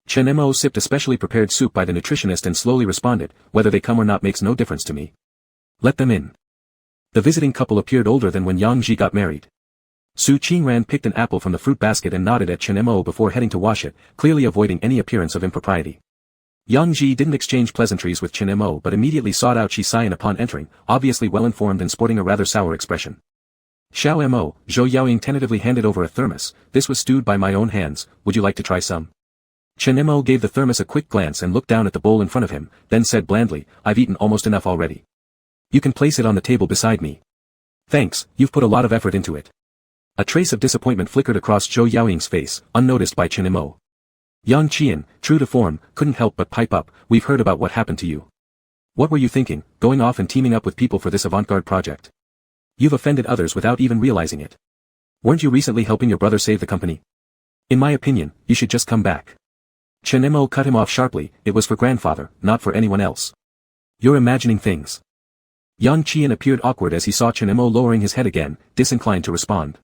Chen Mo sipped a specially prepared soup by the nutritionist and slowly responded, whether they come or not makes no difference to me. Let them in. The visiting couple appeared older than when Yang Ji got married. Su Qingran picked an apple from the fruit basket and nodded at Chen Mo before heading to wash it, clearly avoiding any appearance of impropriety. Yang Ji didn't exchange pleasantries with Chen Mo but immediately sought out Shisayan upon entering, obviously well-informed and sporting a rather sour expression. Xiao Mo, Zhou Yaoying tentatively handed over a thermos. This was stewed by my own hands, would you like to try some? Chen Mo gave the thermos a quick glance and looked down at the bowl in front of him, then said blandly, I've eaten almost enough already. You can place it on the table beside me. Thanks, you've put a lot of effort into it. A trace of disappointment flickered across Zhou Yaoying's face, unnoticed by Chen Mo. Yang Qian, true to form, couldn't help but pipe up, we've heard about what happened to you. What were you thinking, going off and teaming up with people for this avant-garde project? You've offended others without even realizing it. Weren't you recently helping your brother save the company? In my opinion, you should just come back. Chen Mo cut him off sharply, it was for grandfather, not for anyone else. You're imagining things. Yang Qian appeared awkward as he saw Chen Mo lowering his head again, disinclined to respond.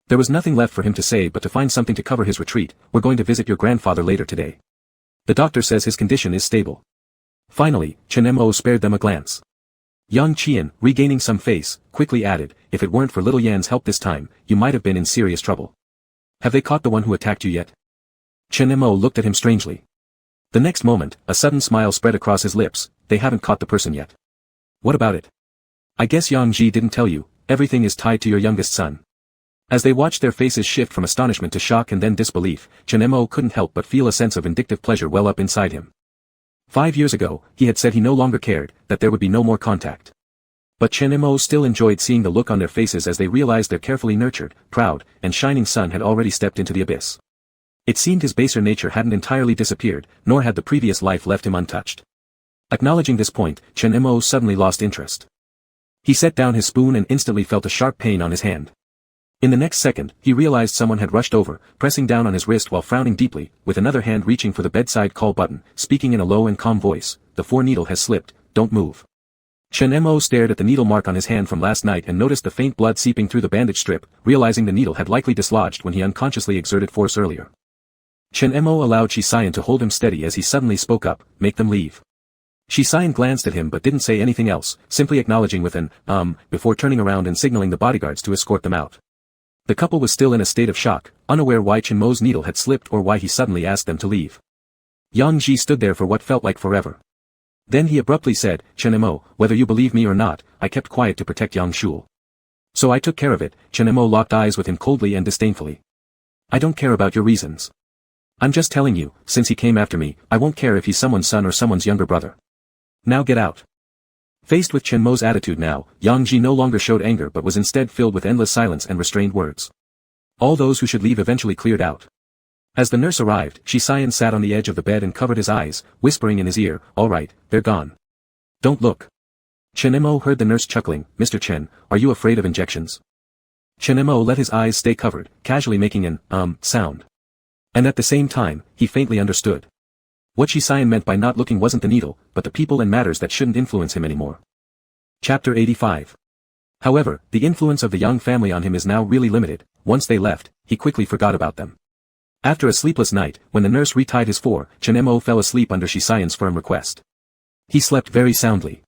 There was nothing left for him to say but to find something to cover his retreat, we're going to visit your grandfather later today. The doctor says his condition is stable. Finally, Chen Mo spared them a glance. Yang Qian, regaining some face, quickly added, if it weren't for little Yan's help this time, you might have been in serious trouble. Have they caught the one who attacked you yet? Chen Mo looked at him strangely. The next moment, a sudden smile spread across his lips, they haven't caught the person yet. What about it? I guess Yang Ji didn't tell you, everything is tied to your youngest son. As they watched their faces shift from astonishment to shock and then disbelief, Chen Mo couldn't help but feel a sense of vindictive pleasure well up inside him. 5 years ago, he had said he no longer cared, that there would be no more contact. But Chen Mo still enjoyed seeing the look on their faces as they realized their carefully nurtured, proud, and shining son had already stepped into the abyss. It seemed his baser nature hadn't entirely disappeared, nor had the previous life left him untouched. Acknowledging this point, Chen Mo suddenly lost interest. He set down his spoon and instantly felt a sharp pain on his hand. In the next second, he realized someone had rushed over, pressing down on his wrist while frowning deeply, with another hand reaching for the bedside call button, speaking in a low and calm voice, the 4 needle has slipped, don't move. Chen Mo stared at the needle mark on his hand from last night and noticed the faint blood seeping through the bandage strip, realizing the needle had likely dislodged when he unconsciously exerted force earlier. Chen Mo allowed Shisayan to hold him steady as he suddenly spoke up, make them leave. Shisayan glanced at him but didn't say anything else, simply acknowledging with an, before turning around and signaling the bodyguards to escort them out. The couple was still in a state of shock, unaware why Chen Mo's needle had slipped or why he suddenly asked them to leave. Yang Ji stood there for what felt like forever. Then he abruptly said, Chen Mo, whether you believe me or not, I kept quiet to protect Yang Shul. So I took care of it. Chen Mo locked eyes with him coldly and disdainfully. I don't care about your reasons. I'm just telling you, since he came after me, I won't care if he's someone's son or someone's younger brother. Now get out. Faced with Chen Mo's attitude now, Yang Ji no longer showed anger but was instead filled with endless silence and restrained words. All those who should leave eventually cleared out. As the nurse arrived, Shisayan sat on the edge of the bed and covered his eyes, whispering in his ear, all right, they're gone. Don't look. Chen Mo heard the nurse chuckling, Mr. Chen, are you afraid of injections? Chen Mo let his eyes stay covered, casually making an, sound. And at the same time, he faintly understood. What Shisayan meant by not looking wasn't the needle, but the people and matters that shouldn't influence him anymore. Chapter 85. However, the influence of the Yang family on him is now really limited. Once they left, he quickly forgot about them. After a sleepless night, when the nurse retied his 4, Chen Mo fell asleep under Shisayan's firm request. He slept very soundly.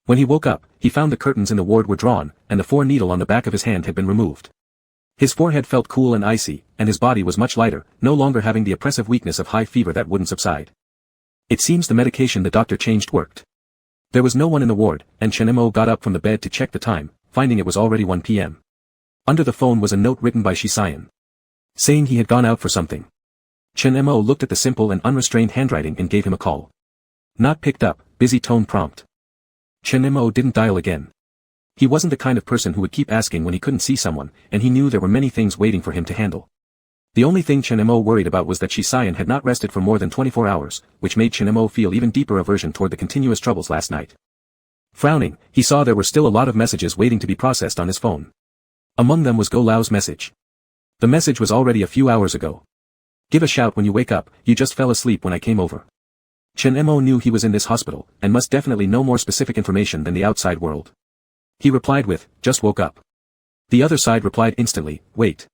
When he woke up, he found the curtains in the ward were drawn, and the 4-needle on the back of his hand had been removed. His forehead felt cool and icy, and his body was much lighter, no longer having the oppressive weakness of high fever that wouldn't subside. It seems the medication the doctor changed worked. There was no one in the ward, and Chen Mo got up from the bed to check the time, finding it was already 1 p.m. Under the phone was a note written by Shisayan, saying he had gone out for something. Chen Mo looked at the simple and unrestrained handwriting and gave him a call. Not picked up, busy tone prompt. Chen Mo didn't dial again. He wasn't the kind of person who would keep asking when he couldn't see someone, and he knew there were many things waiting for him to handle. The only thing Chen Mo worried about was that Shisayan had not rested for more than 24 hours, which made Chen Mo feel even deeper aversion toward the continuous troubles last night. Frowning, he saw there were still a lot of messages waiting to be processed on his phone. Among them was Go Lao's message. The message was already a few hours ago. Give a shout when you wake up, you just fell asleep when I came over. Chen Mo knew he was in this hospital, and must definitely know more specific information than the outside world. He replied with, just woke up. The other side replied instantly, wait.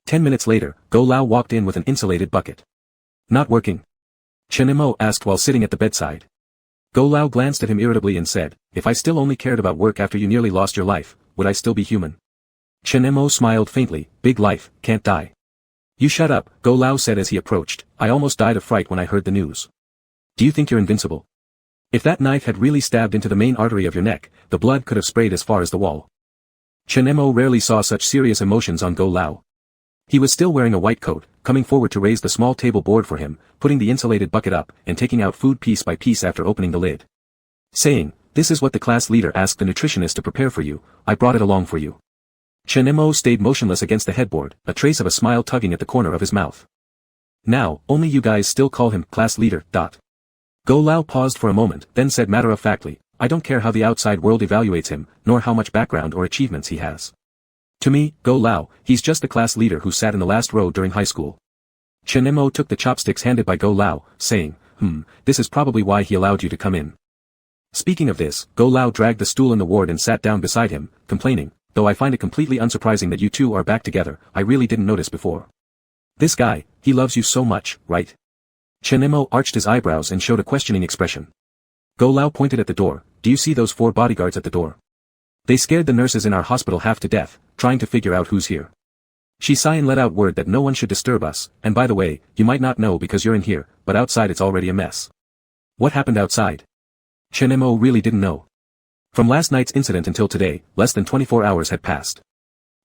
10 minutes later, Go Lao walked in with an insulated bucket. Not working? Chen Mo asked while sitting at the bedside. Go Lao glanced at him irritably and said, if I still only cared about work after you nearly lost your life, would I still be human? Chen Mo smiled faintly, big life, can't die. You shut up, Go Lao said as he approached, I almost died of fright when I heard the news. Do you think you're invincible? If that knife had really stabbed into the main artery of your neck, the blood could have sprayed as far as the wall. Chen Mo rarely saw such serious emotions on Go Lao. He was still wearing a white coat, coming forward to raise the small table board for him, putting the insulated bucket up, and taking out food piece by piece after opening the lid. Saying, this is what the class leader asked the nutritionist to prepare for you, I brought it along for you. Chen Mo stayed motionless against the headboard, a trace of a smile tugging at the corner of his mouth. Now, only you guys still call him class leader. Go Lao paused for a moment, then said matter-of-factly, I don't care how the outside world evaluates him, nor how much background or achievements he has. To me, Go Lao, he's just the class leader who sat in the last row during high school. Chen Mo took the chopsticks handed by Go Lao, saying, this is probably why he allowed you to come in. Speaking of this, Go Lao dragged the stool in the ward and sat down beside him, complaining, though I find it completely unsurprising that you two are back together, I really didn't notice before. This guy, he loves you so much, right? Chen Mo arched his eyebrows and showed a questioning expression. Go Lao pointed at the door, do you see those 4 bodyguards at the door? They scared the nurses in our hospital half to death, trying to figure out who's here. Shisayan let out word that no one should disturb us, and by the way, you might not know because you're in here, but outside it's already a mess. What happened outside? Chen Mo really didn't know. From last night's incident until today, less than 24 hours had passed.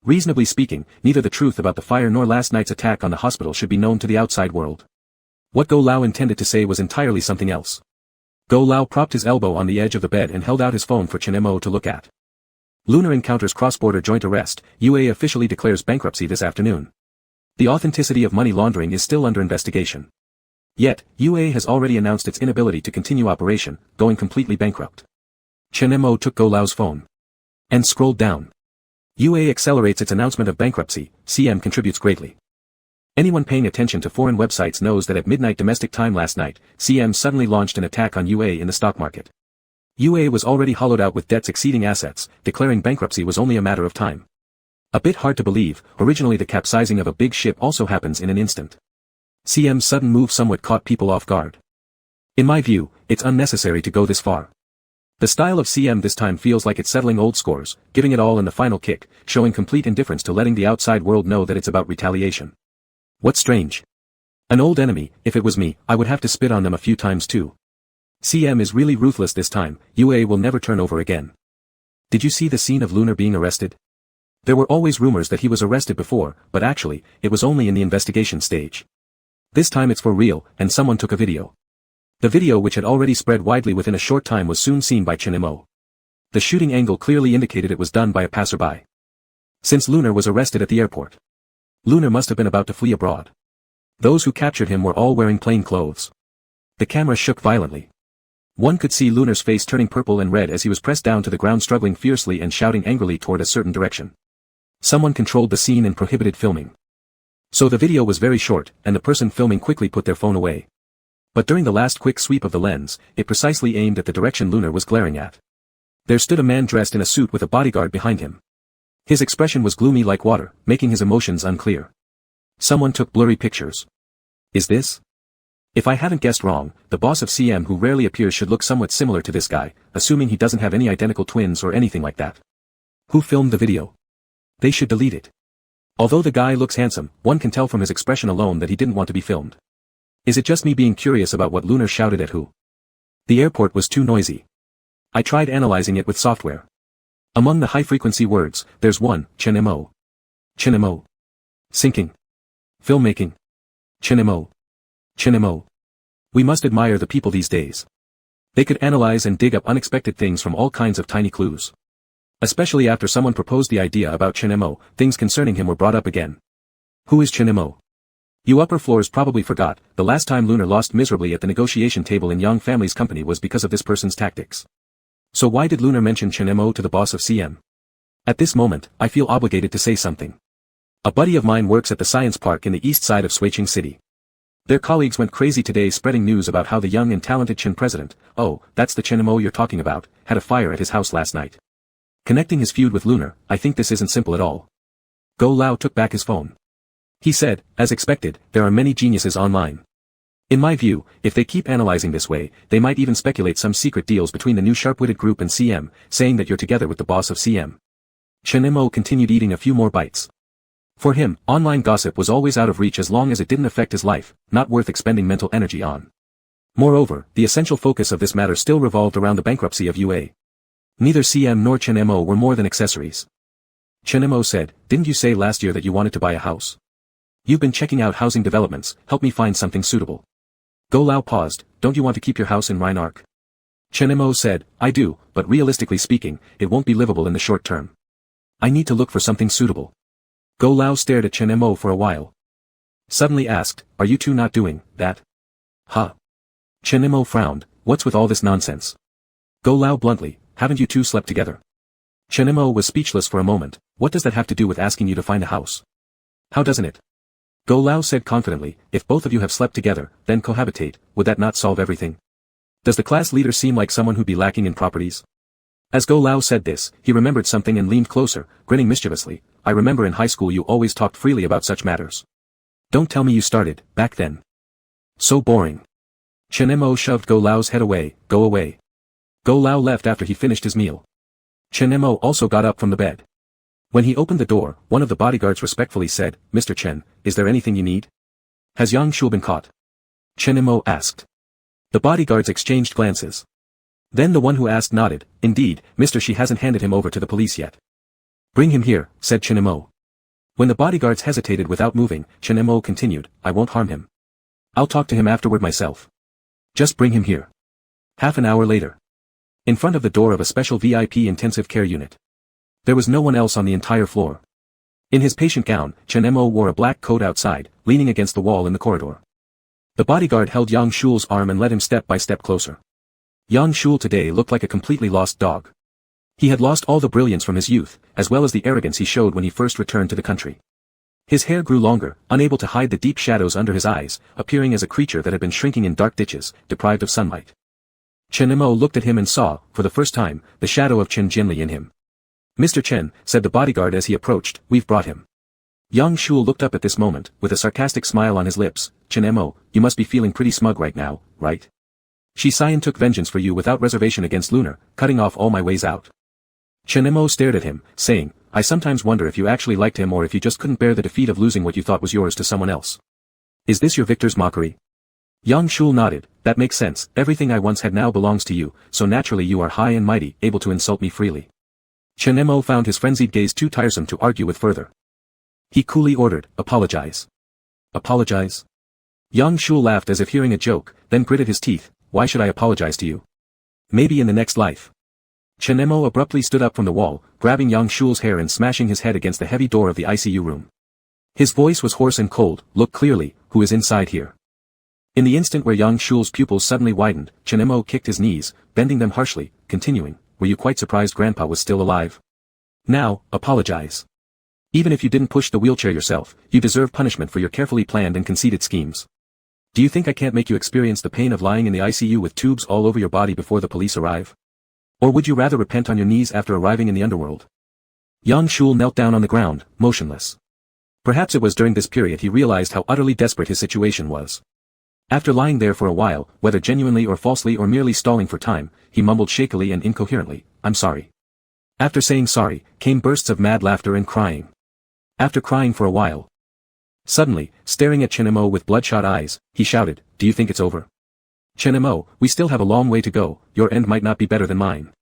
Reasonably speaking, neither the truth about the fire nor last night's attack on the hospital should be known to the outside world. What Go Lao intended to say was entirely something else. Go Lao propped his elbow on the edge of the bed and held out his phone for Chen Mo to look at. Lunar encounters cross-border joint arrest, UA officially declares bankruptcy this afternoon. The authenticity of money laundering is still under investigation. Yet, UA has already announced its inability to continue operation, going completely bankrupt. Chen Mo took Go Lao's phone and scrolled down. UA accelerates its announcement of bankruptcy, CM contributes greatly. Anyone paying attention to foreign websites knows that at midnight domestic time last night, CM suddenly launched an attack on UA in the stock market. UA was already hollowed out with debts exceeding assets, declaring bankruptcy was only a matter of time. A bit hard to believe, originally the capsizing of a big ship also happens in an instant. CM's sudden move somewhat caught people off guard. In my view, it's unnecessary to go this far. The style of CM this time feels like it's settling old scores, giving it all in the final kick, showing complete indifference to letting the outside world know that it's about retaliation. What's strange? An old enemy, if it was me, I would have to spit on them a few times too. CM is really ruthless this time, UA will never turn over again. Did you see the scene of Lunar being arrested? There were always rumors that he was arrested before, but actually, it was only in the investigation stage. This time it's for real, and someone took a video. The video which had already spread widely within a short time was soon seen by Chen Mo. The shooting angle clearly indicated it was done by a passerby. Since Lunar was arrested at the airport, Lunar must have been about to flee abroad. Those who captured him were all wearing plain clothes. The camera shook violently. One could see Lunar's face turning purple and red as he was pressed down to the ground, struggling fiercely and shouting angrily toward a certain direction. Someone controlled the scene and prohibited filming. So the video was very short, and the person filming quickly put their phone away. But during the last quick sweep of the lens, it precisely aimed at the direction Lunar was glaring at. There stood a man dressed in a suit with a bodyguard behind him. His expression was gloomy like water, making his emotions unclear. Someone took blurry pictures. Is this? If I haven't guessed wrong, the boss of CM who rarely appears should look somewhat similar to this guy, assuming he doesn't have any identical twins or anything like that. Who filmed the video? They should delete it. Although the guy looks handsome, one can tell from his expression alone that he didn't want to be filmed. Is it just me being curious about what Lunar shouted at who? The airport was too noisy. I tried analyzing it with software. Among the high-frequency words, there's one, Chinemo. Chinemo. Sinking. Filmmaking. Chinemo. Chinemo. We must admire the people these days. They could analyze and dig up unexpected things from all kinds of tiny clues. Especially after someone proposed the idea about Chinemo, things concerning him were brought up again. Who is Chinemo? You upper floors probably forgot, the last time Lunar lost miserably at the negotiation table in Young Family's company was because of this person's tactics. So why did Lunar mention Chinemo to the boss of CM? At this moment, I feel obligated to say something. A buddy of mine works at the science park in the east side of Sweiching City. Their colleagues went crazy today spreading news about how the young and talented Chin president, oh, that's the Chinemo you're talking about, had a fire at his house last night. Connecting his feud with Lunar, I think this isn't simple at all. Go Lao took back his phone. He said, as expected, there are many geniuses online. In my view, if they keep analyzing this way, they might even speculate some secret deals between the new sharp-witted group and CM, saying that you're together with the boss of CM. Chinemo continued eating a few more bites. For him, online gossip was always out of reach as long as it didn't affect his life, not worth expending mental energy on. Moreover, the essential focus of this matter still revolved around the bankruptcy of UA. Neither CM nor Chinemo were more than accessories. Chinemo said, didn't you say last year that you wanted to buy a house? You've been checking out housing developments, help me find something suitable. Go Lao paused, don't you want to keep your house in Rheinark? Chinemo said, I do, but realistically speaking, it won't be livable in the short term. I need to look for something suitable. Go Lao stared at Chinemo for a while. Suddenly asked, are you two not doing that? Huh? Chinemo frowned, what's with all this nonsense? Go Lao bluntly, haven't you two slept together? Chinemo was speechless for a moment, what does that have to do with asking you to find a house? How doesn't it? Go Lao said confidently, if both of you have slept together, then cohabitate, would that not solve everything? Does the class leader seem like someone who'd be lacking in properties? As Go Lao said this, he remembered something and leaned closer, grinning mischievously, I remember in high school you always talked freely about such matters. Don't tell me you started, back then. So boring. Chinemo shoved Go Lao's head away, go away. Go Lao left after he finished his meal. Chinemo also got up from the bed. When he opened the door, one of the bodyguards respectfully said, Mr. Chen, is there anything you need? Has Yang Shul been caught? Chinemo asked. The bodyguards exchanged glances. Then the one who asked nodded, indeed, Mr. She hasn't handed him over to the police yet. Bring him here, said Chinemo. When the bodyguards hesitated without moving, Chinemo continued, I won't harm him. I'll talk to him afterward myself. Just bring him here. Half an hour later. In front of the door of a special VIP intensive care unit. There was no one else on the entire floor. In his patient gown, Chinemo wore a black coat outside, leaning against the wall in the corridor. The bodyguard held Yang Shul's arm and led him step by step closer. Yang Shul today looked like a completely lost dog. He had lost all the brilliance from his youth, as well as the arrogance he showed when he first returned to the country. His hair grew longer, unable to hide the deep shadows under his eyes, appearing as a creature that had been shrinking in dark ditches, deprived of sunlight. Chinemo looked at him and saw, for the first time, the shadow of Chen Jinli in him. Mr. Chen, said the bodyguard as he approached, we've brought him. Yang Shul looked up at this moment, with a sarcastic smile on his lips, Chinemo, you must be feeling pretty smug right now, right? Shi Xian took vengeance for you without reservation against Lunar, cutting off all my ways out. Chinemo stared at him, saying, I sometimes wonder if you actually liked him or if you just couldn't bear the defeat of losing what you thought was yours to someone else. Is this your victor's mockery? Yang Shul nodded, that makes sense, everything I once had now belongs to you, so naturally you are high and mighty, able to insult me freely. Chinemo found his frenzied gaze too tiresome to argue with further. He coolly ordered, apologize. Apologize? Yang Shul laughed as if hearing a joke, then gritted his teeth, why should I apologize to you? Maybe in the next life. Chinemo abruptly stood up from the wall, grabbing Yang Shul's hair and smashing his head against the heavy door of the ICU room. His voice was hoarse and cold, look clearly, who is inside here? In the instant where Yang Shul's pupils suddenly widened, Chinemo kicked his knees, bending them harshly, continuing, were you quite surprised Grandpa was still alive? Now, apologize. Even if you didn't push the wheelchair yourself, you deserve punishment for your carefully planned and conceited schemes. Do you think I can't make you experience the pain of lying in the ICU with tubes all over your body before the police arrive? Or would you rather repent on your knees after arriving in the underworld? Yang Shul knelt down on the ground, motionless. Perhaps it was during this period he realized how utterly desperate his situation was. After lying there for a while, whether genuinely or falsely or merely stalling for time, he mumbled shakily and incoherently, "I'm sorry." After saying sorry, came bursts of mad laughter and crying. After crying for a while, suddenly, staring at Chinemo with bloodshot eyes, he shouted, "Do you think it's over? Chinemo, we still have a long way to go, your end might not be better than mine."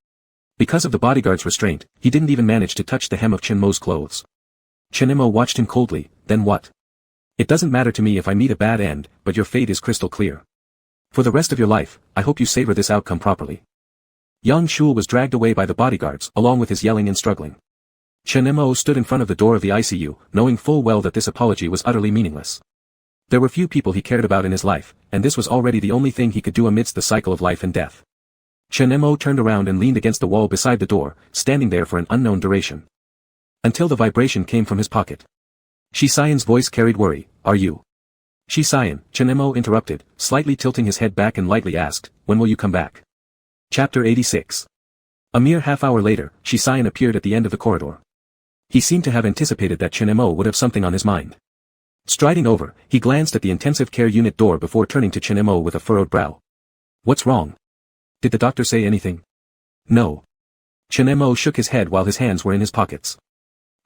Because of the bodyguard's restraint, he didn't even manage to touch the hem of Chinmo's clothes. Chinemo watched him coldly, "Then what? It doesn't matter to me if I meet a bad end, but your fate is crystal clear. For the rest of your life, I hope you savor this outcome properly." Yang Shul was dragged away by the bodyguards, along with his yelling and struggling. Chinemo stood in front of the door of the ICU, knowing full well that this apology was utterly meaningless. There were few people he cared about in his life, and this was already the only thing he could do amidst the cycle of life and death. Chinemo turned around and leaned against the wall beside the door, standing there for an unknown duration. Until the vibration came from his pocket. Shisayan's voice carried worry, "Are you?" "Shisayan," Chinemo interrupted, slightly tilting his head back and lightly asked, "When will you come back?" Chapter 86. A mere half-hour later, Shisayan appeared at the end of the corridor. He seemed to have anticipated that Chinemo would have something on his mind. Striding over, he glanced at the intensive care unit door before turning to Chinemo with a furrowed brow. "What's wrong? Did the doctor say anything?" "No." Chinemo shook his head while his hands were in his pockets.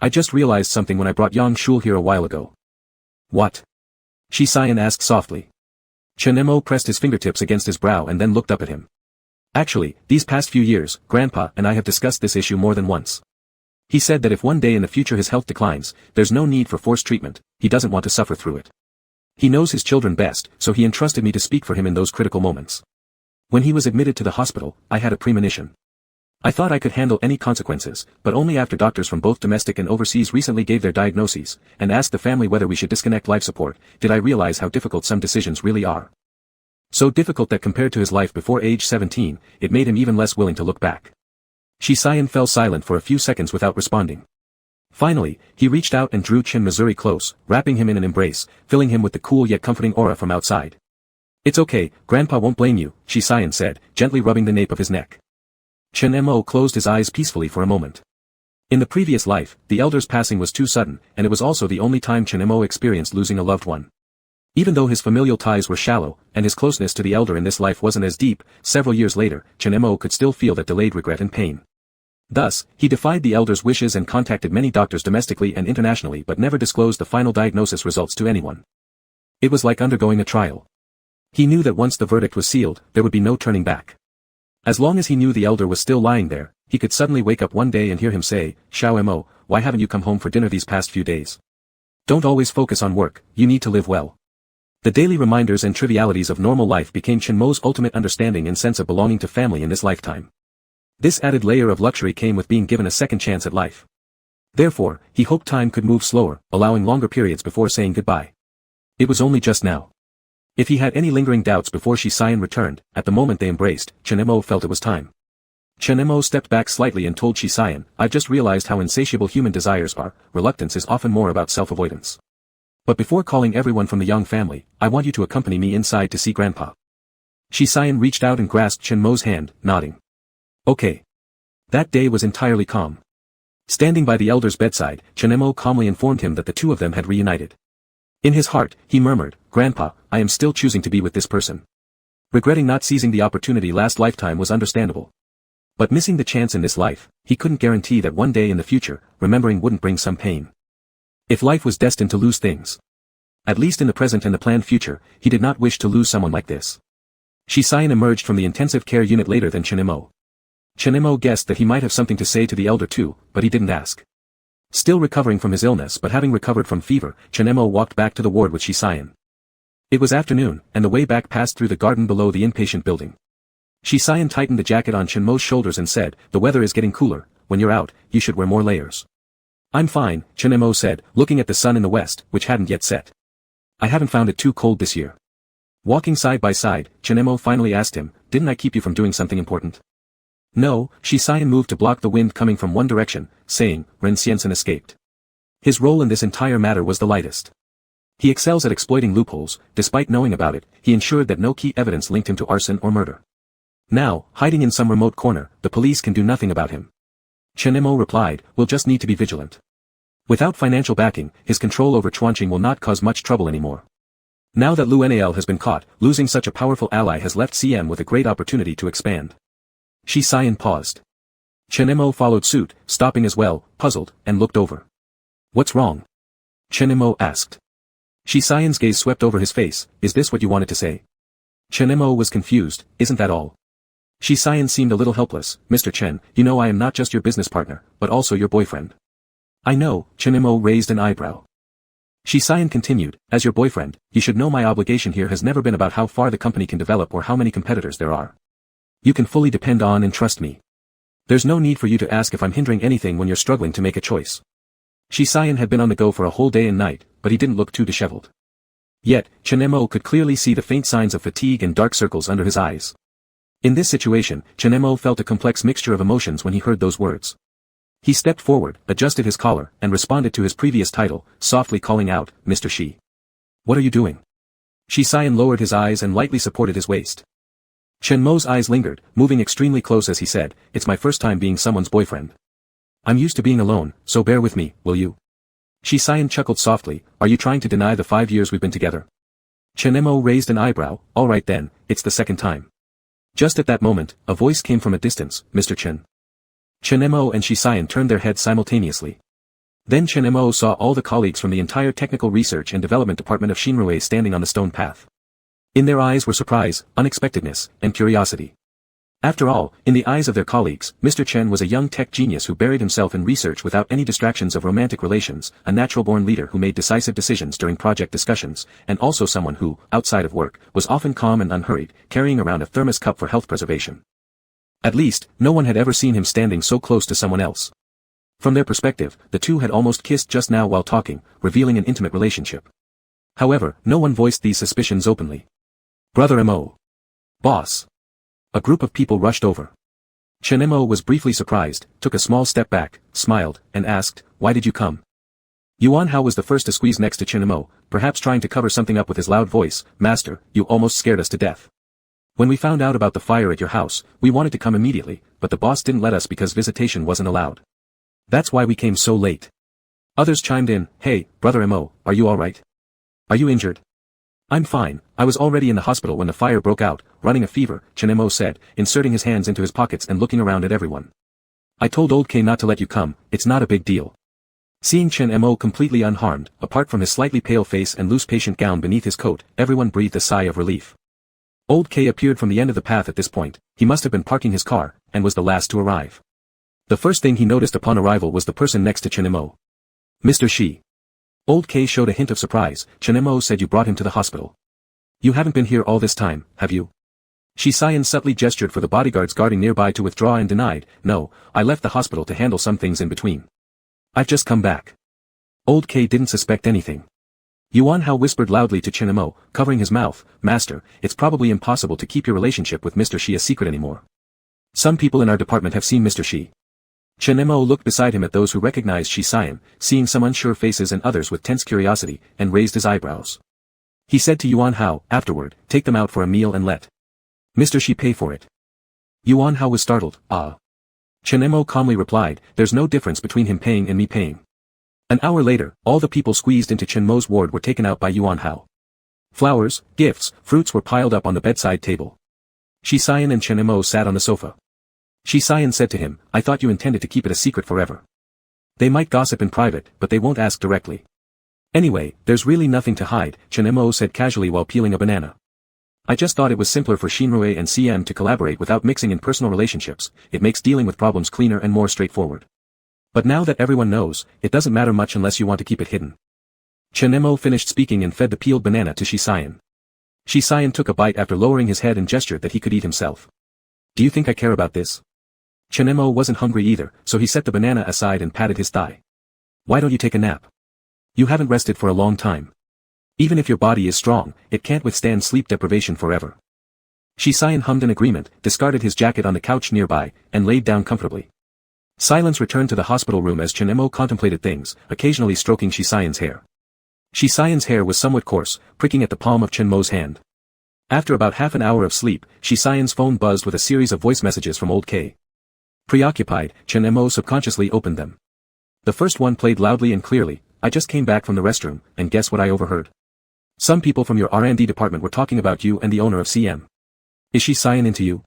"I just realized something when I brought Yang Shul here a while ago." "What?" Shisayan asked softly. Chinemo pressed his fingertips against his brow and then looked up at him. "Actually, these past few years, Grandpa and I have discussed this issue more than once. He said that if one day in the future his health declines, there's no need for forced treatment, he doesn't want to suffer through it. He knows his children best, so he entrusted me to speak for him in those critical moments. When he was admitted to the hospital, I had a premonition. I thought I could handle any consequences, but only after doctors from both domestic and overseas recently gave their diagnoses, and asked the family whether we should disconnect life support, did I realize how difficult some decisions really are. So difficult that compared to his life before age 17, it made him even less willing to look back." Shisayan fell silent for a few seconds without responding. Finally, he reached out and drew Chin Missouri close, wrapping him in an embrace, filling him with the cool yet comforting aura from outside. "It's okay, Grandpa won't blame you," Shisayan said, gently rubbing the nape of his neck. Chinemo closed his eyes peacefully for a moment. In the previous life, the elder's passing was too sudden, and it was also the only time Chinemo experienced losing a loved one. Even though his familial ties were shallow, and his closeness to the elder in this life wasn't as deep, several years later, Chinemo could still feel that delayed regret and pain. Thus, he defied the elder's wishes and contacted many doctors domestically and internationally but never disclosed the final diagnosis results to anyone. It was like undergoing a trial. He knew that once the verdict was sealed, there would be no turning back. As long as he knew the elder was still lying there, he could suddenly wake up one day and hear him say, "Xiao Mo, why haven't you come home for dinner these past few days? Don't always focus on work, you need to live well." The daily reminders and trivialities of normal life became Chinmo's ultimate understanding and sense of belonging to family in this lifetime. This added layer of luxury came with being given a second chance at life. Therefore, he hoped time could move slower, allowing longer periods before saying goodbye. It was only just now. If he had any lingering doubts before Shisayan returned, at the moment they embraced, Chinemo felt it was time. Chinemo stepped back slightly and told Shisayan, "I've just realized how insatiable human desires are, reluctance is often more about self-avoidance. But before calling everyone from the Young family, I want you to accompany me inside to see Grandpa." Shisayan reached out and grasped Chinmo's hand, nodding. "Okay." That day was entirely calm. Standing by the elder's bedside, Chinemo calmly informed him that the two of them had reunited. In his heart, he murmured, "Grandpa, I am still choosing to be with this person." Regretting not seizing the opportunity last lifetime was understandable. But missing the chance in this life, he couldn't guarantee that one day in the future, remembering wouldn't bring some pain. If life was destined to lose things, at least in the present and the planned future, he did not wish to lose someone like this. Shisayan emerged from the intensive care unit later than Chinemo. Chinemo guessed that he might have something to say to the elder too, but he didn't ask. Still recovering from his illness but having recovered from fever, Chinemo walked back to the ward with Shisayan. It was afternoon, and the way back passed through the garden below the inpatient building. Shisayan tightened the jacket on Chinmo's shoulders and said, "The weather is getting cooler, when you're out, you should wear more layers." "I'm fine," Chinemo said, looking at the sun in the west, which hadn't yet set. "I haven't found it too cold this year." Walking side by side, Chinemo finally asked him, "Didn't I keep you from doing something important?" "No," Shisayan moved to block the wind coming from one direction, saying, "Ren Xiansen escaped. His role in this entire matter was the lightest. He excels at exploiting loopholes, despite knowing about it, he ensured that no key evidence linked him to arson or murder. Now, hiding in some remote corner, the police can do nothing about him." Chinemo replied, "We'll just need to be vigilant. Without financial backing, his control over Chuanqing will not cause much trouble anymore." Now that Lu Nal has been caught, losing such a powerful ally has left CM with a great opportunity to expand. Shi Xian paused. Chen Mo followed suit, stopping as well, puzzled, and looked over. What's wrong? Chen Mo asked. Shi Xian's gaze swept over his face. Is this what you wanted to say? Chen Mo was confused. Isn't that all? Shi Xian seemed a little helpless. Mr. Chen, you know I am not just your business partner, but also your boyfriend. I know. Chen Mo raised an eyebrow. Shi Xian continued, as your boyfriend, you should know my obligation here has never been about how far the company can develop or how many competitors there are. You can fully depend on and trust me. There's no need for you to ask if I'm hindering anything when you're struggling to make a choice. Shi Xian had been on the go for a whole day and night, but he didn't look too disheveled. Yet, Chen Mo could clearly see the faint signs of fatigue and dark circles under his eyes. In this situation, Chen Mo felt a complex mixture of emotions when he heard those words. He stepped forward, adjusted his collar, and responded to his previous title, softly calling out, Mr. Shi. What are you doing? Shi Xian lowered his eyes and lightly supported his waist. Chen Mo's eyes lingered, moving extremely close as he said, it's my first time being someone's boyfriend. I'm used to being alone, so bear with me, will you? Shi Xian chuckled softly, are you trying to deny the 5 years we've been together? Chen Mo raised an eyebrow, alright then, it's the second time. Just at that moment, a voice came from a distance, Mr. Chen. Chen Mo and Shi Xian turned their heads simultaneously. Then Chen Mo saw all the colleagues from the entire Technical Research and Development Department of Shinrui standing on the stone path. In their eyes were surprise, unexpectedness, and curiosity. After all, in the eyes of their colleagues, Mr. Chen was a young tech genius who buried himself in research without any distractions of romantic relations, a natural-born leader who made decisive decisions during project discussions, and also someone who, outside of work, was often calm and unhurried, carrying around a thermos cup for health preservation. At least, no one had ever seen him standing so close to someone else. From their perspective, the two had almost kissed just now while talking, revealing an intimate relationship. However, no one voiced these suspicions openly. Brother Mo. Boss. A group of people rushed over. Chen Mo was briefly surprised, took a small step back, smiled, and asked, why did you come? Yuan Hao was the first to squeeze next to Chen Mo, perhaps trying to cover something up with his loud voice, Master, you almost scared us to death. When we found out about the fire at your house, we wanted to come immediately, but the boss didn't let us because visitation wasn't allowed. That's why we came so late. Others chimed in, hey, Brother Mo, are you alright? Are you injured? I'm fine, I was already in the hospital when the fire broke out, running a fever, Chen Mo said, inserting his hands into his pockets and looking around at everyone. I told old K not to let you come, it's not a big deal. Seeing Chen Mo completely unharmed, apart from his slightly pale face and loose patient gown beneath his coat, everyone breathed a sigh of relief. Old K appeared from the end of the path at this point, he must have been parking his car, and was the last to arrive. The first thing he noticed upon arrival was the person next to Chen Mo. Mr. Shi. Old K showed a hint of surprise, Chen Mo said you brought him to the hospital. You haven't been here all this time, have you? Shi Xian subtly gestured for the bodyguards guarding nearby to withdraw and denied, no, I left the hospital to handle some things in between. I've just come back. Old K didn't suspect anything. Yuan Hao whispered loudly to Chen Mo, covering his mouth, Master, it's probably impossible to keep your relationship with Mr. Shi a secret anymore. Some people in our department have seen Mr. Shi. Chen Mo looked beside him at those who recognized Shi Xian, seeing some unsure faces and others with tense curiosity, and raised his eyebrows. He said to Yuan Hao, afterward, take them out for a meal and let Mr. Shi pay for it. Yuan Hao was startled, ah. Chen Mo calmly replied, there's no difference between him paying and me paying. An hour later, all the people squeezed into Chen Mo's ward were taken out by Yuan Hao. Flowers, gifts, fruits were piled up on the bedside table. Shi Xian and Chen Mo sat on the sofa. Shi Xian said to him, I thought you intended to keep it a secret forever. They might gossip in private, but they won't ask directly. Anyway, there's really nothing to hide, Chen Mo said casually while peeling a banana. I just thought it was simpler for Shinrui and CM to collaborate without mixing in personal relationships, it makes dealing with problems cleaner and more straightforward. But now that everyone knows, it doesn't matter much unless you want to keep it hidden. Chen Mo finished speaking and fed the peeled banana to Shi Xian. Shi Xian took a bite after lowering his head and gestured that he could eat himself. Do you think I care about this? Chen Mo wasn't hungry either, so he set the banana aside and patted his thigh. Why don't you take a nap? You haven't rested for a long time. Even if your body is strong, it can't withstand sleep deprivation forever. Shi Xian hummed in agreement, discarded his jacket on the couch nearby, and laid down comfortably. Silence returned to the hospital room as Chen Mo contemplated things, occasionally stroking Shi Xian's hair. Shi Xian's hair was somewhat coarse, pricking at the palm of Chen Mo's hand. After about half an hour of sleep, Shi Xian's phone buzzed with a series of voice messages from old K. Preoccupied, Chen Mo subconsciously opened them. The first one played loudly and clearly, I just came back from the restroom, and guess what I overheard? Some people from your R&D department were talking about you and the owner of CM. Is she signing into you?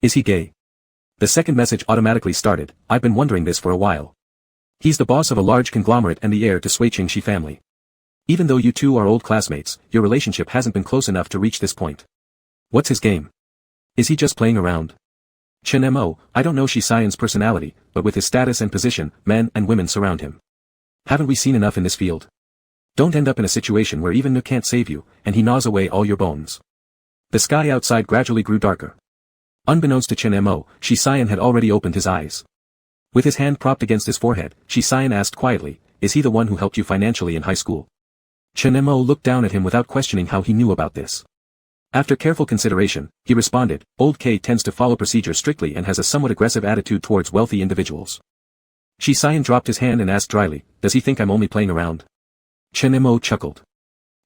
Is he gay? The second message automatically started, I've been wondering this for a while. He's the boss of a large conglomerate and the heir to Sui Qingxi family. Even though you two are old classmates, your relationship hasn't been close enough to reach this point. What's his game? Is he just playing around? Chen Mo, I don't know Shi Xian's personality, but with his status and position, men and women surround him. Haven't we seen enough in this field? Don't end up in a situation where even Nu can't save you, and he gnaws away all your bones. The sky outside gradually grew darker. Unbeknownst to Chen Mo, Shi Xian had already opened his eyes. With his hand propped against his forehead, Shi Xian asked quietly, is he the one who helped you financially in high school? Chen Mo looked down at him without questioning how he knew about this. After careful consideration, he responded, Old K tends to follow procedure strictly and has a somewhat aggressive attitude towards wealthy individuals. Shi Xian dropped his hand and asked dryly, does he think I'm only playing around? Chen Mo chuckled.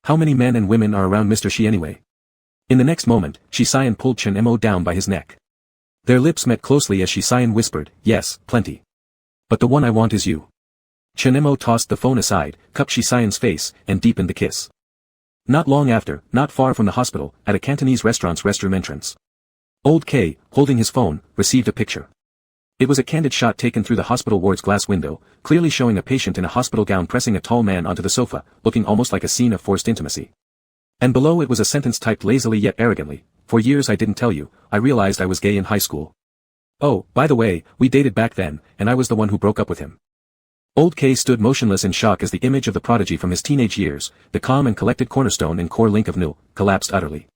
How many men and women are around Mr. Shi anyway? In the next moment, Shi Xian pulled Chen Mo down by his neck. Their lips met closely as Shi Xian whispered, yes, plenty. But the one I want is you. Chen Mo tossed the phone aside, cupped Shi Xian's face, and deepened the kiss. Not long after, not far from the hospital, at a Cantonese restaurant's restroom entrance. Old K, holding his phone, received a picture. It was a candid shot taken through the hospital ward's glass window, clearly showing a patient in a hospital gown pressing a tall man onto the sofa, looking almost like a scene of forced intimacy. And below it was a sentence typed lazily yet arrogantly, for years I didn't tell you, I realized I was gay in high school. Oh, by the way, we dated back then, and I was the one who broke up with him. Old K stood motionless in shock as the image of the prodigy from his teenage years, the calm and collected cornerstone and core link of Nu, collapsed utterly.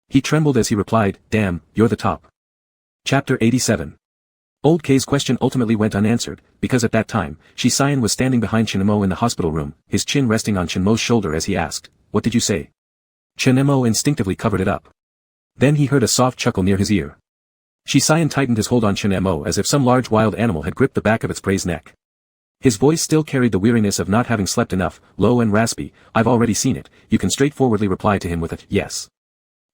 He trembled as he replied, damn, you're the top. Chapter 87. Old K's question ultimately went unanswered, because at that time, Shi Xian was standing behind Chen Mo in the hospital room, his chin resting on Chen Mo's shoulder as he asked, what did you say? Chen Mo instinctively covered it up. Then he heard a soft chuckle near his ear. Shi Xian tightened his hold on Chen Mo as if some large wild animal had gripped the back of its prey's neck. His voice still carried the weariness of not having slept enough, low and raspy, I've already seen it, you can straightforwardly reply to him with a yes.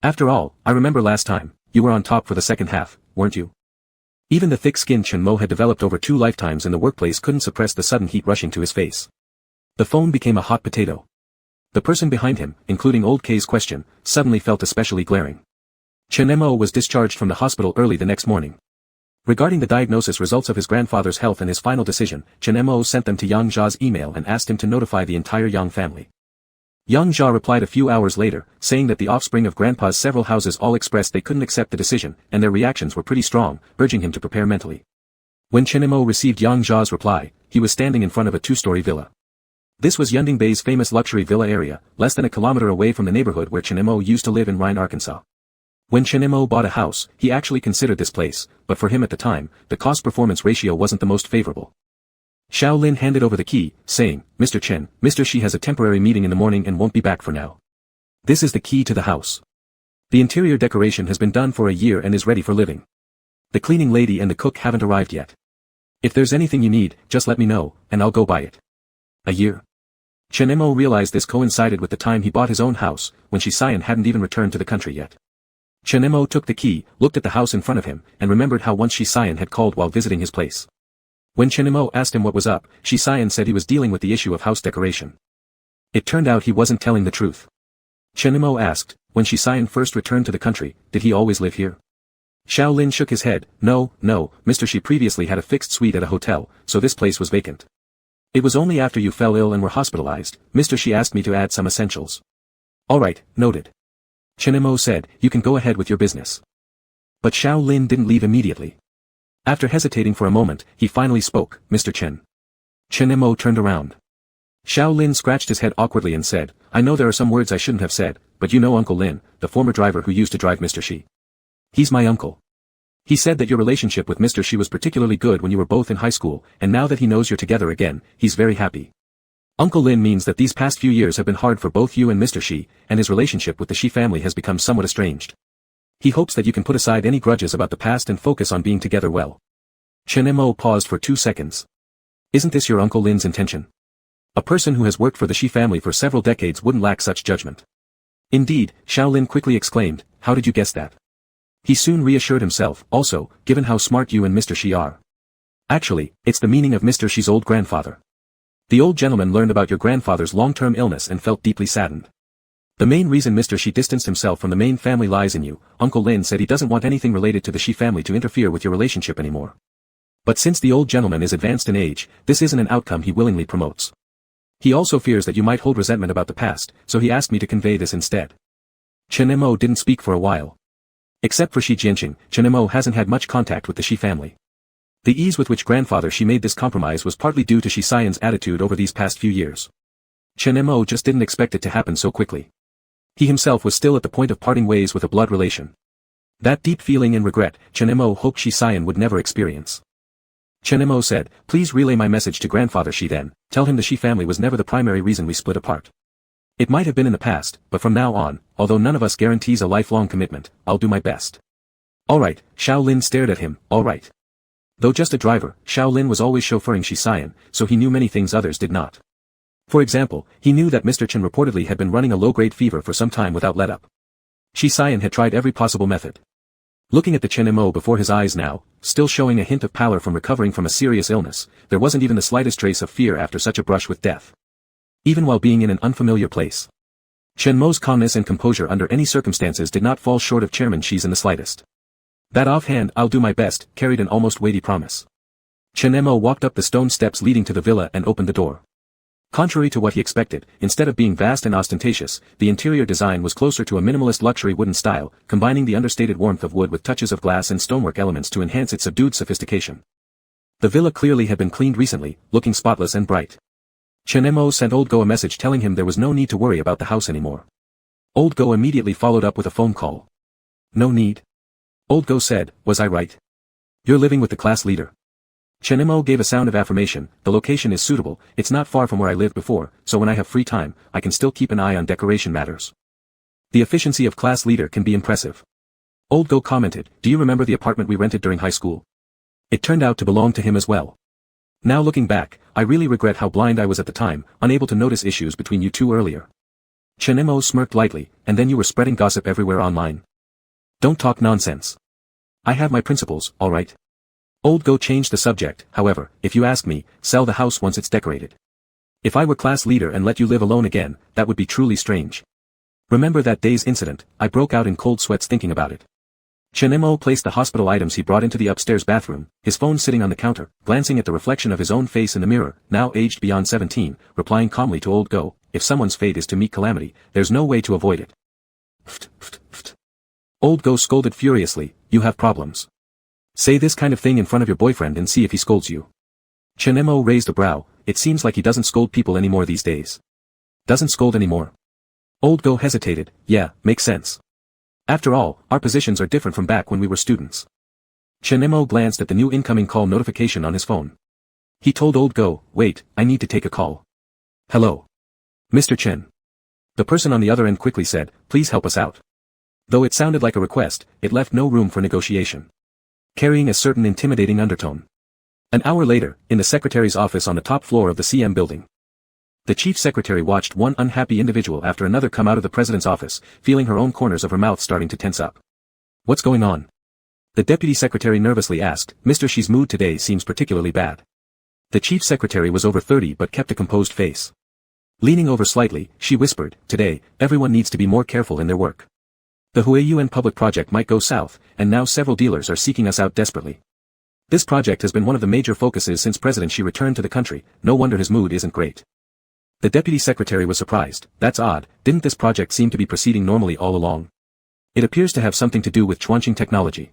After all, I remember last time, you were on top for the second half, weren't you? Even the thick-skinned Chen Mo had developed over 2 lifetimes in the workplace couldn't suppress the sudden heat rushing to his face. The phone became a hot potato. The person behind him, including Old K's question, suddenly felt especially glaring. Chen Mo was discharged from the hospital early the next morning. Regarding the diagnosis results of his grandfather's health and his final decision, Chen Mo sent them to Yang Jia's email and asked him to notify the entire Yang family. Yang Jia replied a few hours later, saying that the offspring of Grandpa's several houses all expressed they couldn't accept the decision, and their reactions were pretty strong, urging him to prepare mentally. When Chen Mo received Yang Jia's reply, he was standing in front of a 2-story villa. This was Yunding Bay's famous luxury villa area, less than a kilometer away from the neighborhood where Chen Mo used to live in Rhine, Arkansas. When Chen Mo bought a house, he actually considered this place, but for him at the time, the cost-performance ratio wasn't the most favorable. Xiao Lin handed over the key, saying, Mr. Chen, Mr. Shi has a temporary meeting in the morning and won't be back for now. This is the key to the house. The interior decoration has been done for a year and is ready for living. The cleaning lady and the cook haven't arrived yet. If there's anything you need, just let me know, and I'll go buy it. A year? Chen Mo realized this coincided with the time he bought his own house, when Shi Xian hadn't even returned to the country yet. Chen Mo took the key, looked at the house in front of him, and remembered how once Shi Xian had called while visiting his place. When Chen Mo asked him what was up, Shi Xian said he was dealing with the issue of house decoration. It turned out he wasn't telling the truth. Chen Mo asked, when Shi Xian first returned to the country, did he always live here? Xiao Lin shook his head, no, Mr. Shi previously had a fixed suite at a hotel, so this place was vacant. It was only after you fell ill and were hospitalized, Mr. Shi asked me to add some essentials. Alright, noted. Chen Mo said, you can go ahead with your business. But Xiao Lin didn't leave immediately. After hesitating for a moment, he finally spoke, Mr. Chen. Chen Mo turned around. Xiao Lin scratched his head awkwardly and said, I know there are some words I shouldn't have said, but you know Uncle Lin, the former driver who used to drive Mr. Shi. He's my uncle. He said that your relationship with Mr. Shi was particularly good when you were both in high school, and now that he knows you're together again, he's very happy. Uncle Lin means that these past few years have been hard for both you and Mr. Shi, and his relationship with the Shi family has become somewhat estranged. He hopes that you can put aside any grudges about the past and focus on being together well. Chen Mo paused for 2 seconds. Isn't this your Uncle Lin's intention? A person who has worked for the Shi family for several decades wouldn't lack such judgment. Indeed, Xiao Lin quickly exclaimed, how did you guess that? He soon reassured himself, also, given how smart you and Mr. Shi are. Actually, it's the meaning of Mr. Shi's old grandfather. The old gentleman learned about your grandfather's long-term illness and felt deeply saddened. The main reason Mr. Shi distanced himself from the main family lies in you. Uncle Lin said he doesn't want anything related to the Shi family to interfere with your relationship anymore. But since the old gentleman is advanced in age, this isn't an outcome he willingly promotes. He also fears that you might hold resentment about the past, so he asked me to convey this instead. Chen Mo didn't speak for a while. Except for Shi Jianqing, Chen Mo hasn't had much contact with the Shi family. The ease with which grandfather Shi made this compromise was partly due to Shi Xian's attitude over these past few years. Chen Mo just didn't expect it to happen so quickly. He himself was still at the point of parting ways with a blood relation. That deep feeling and regret, Chen Mo hoped Shi Xian would never experience. Chen Mo said, please relay my message to grandfather Shi then, tell him the Shi family was never the primary reason we split apart. It might have been in the past, but from now on, although none of us guarantees a lifelong commitment, I'll do my best. Alright, Xiao Lin stared at him, alright. Though just a driver, Xiao Lin was always chauffeuring Shi Xian, so he knew many things others did not. For example, he knew that Mr. Chen reportedly had been running a low-grade fever for some time without let-up. Shi Xian had tried every possible method. Looking at the Chen Mo before his eyes now, still showing a hint of pallor from recovering from a serious illness, there wasn't even the slightest trace of fear after such a brush with death. Even while being in an unfamiliar place. Chen Mo's calmness and composure under any circumstances did not fall short of Chairman Shi's in the slightest. That offhand "I'll do my best" carried an almost weighty promise. Chen Mo walked up the stone steps leading to the villa and opened the door. Contrary to what he expected, instead of being vast and ostentatious, the interior design was closer to a minimalist luxury wooden style, combining the understated warmth of wood with touches of glass and stonework elements to enhance its subdued sophistication. The villa clearly had been cleaned recently, looking spotless and bright. Chen Mo sent Old Go a message telling him there was no need to worry about the house anymore. Old Go immediately followed up with a phone call. No need? Old Go said, was I right? You're living with the class leader. Chen Mo gave a sound of affirmation, the location is suitable, it's not far from where I lived before, so when I have free time, I can still keep an eye on decoration matters. The efficiency of class leader can be impressive. Old Go commented, do you remember the apartment we rented during high school? It turned out to belong to him as well. Now looking back, I really regret how blind I was at the time, unable to notice issues between you two earlier. Chen Mo smirked lightly, and then you were spreading gossip everywhere online. Don't talk nonsense. I have my principles, alright? Old Go changed the subject, however, if you ask me, sell the house once it's decorated. If I were class leader and let you live alone again, that would be truly strange. Remember that day's incident, I broke out in cold sweats thinking about it. Chen Mo placed the hospital items he brought into the upstairs bathroom, his phone sitting on the counter, glancing at the reflection of his own face in the mirror, now aged beyond 17, replying calmly to Old Go, if someone's fate is to meet calamity, there's no way to avoid it. Old Go scolded furiously, you have problems. Say this kind of thing in front of your boyfriend and see if he scolds you. Chen Mo raised a brow, it seems like he doesn't scold people anymore these days. Doesn't scold anymore. Old Go hesitated, yeah, makes sense. After all, our positions are different from back when we were students. Chen Mo glanced at the new incoming call notification on his phone. He told Old Go, wait, I need to take a call. Hello. Mr. Chen. The person on the other end quickly said, please help us out. Though it sounded like a request, it left no room for negotiation. Carrying a certain intimidating undertone. An hour later, in the secretary's office on the top floor of the CM building. The chief secretary watched one unhappy individual after another come out of the president's office, feeling her own corners of her mouth starting to tense up. What's going on? The deputy secretary nervously asked, Mr. Shi's mood today seems particularly bad. The chief secretary was over 30 but kept a composed face. Leaning over slightly, she whispered, today, everyone needs to be more careful in their work. The Huiyuan public project might go south, and now several dealers are seeking us out desperately. This project has been one of the major focuses since President Xi returned to the country, no wonder his mood isn't great. The deputy secretary was surprised, that's odd, didn't this project seem to be proceeding normally all along? It appears to have something to do with Chuanqing technology.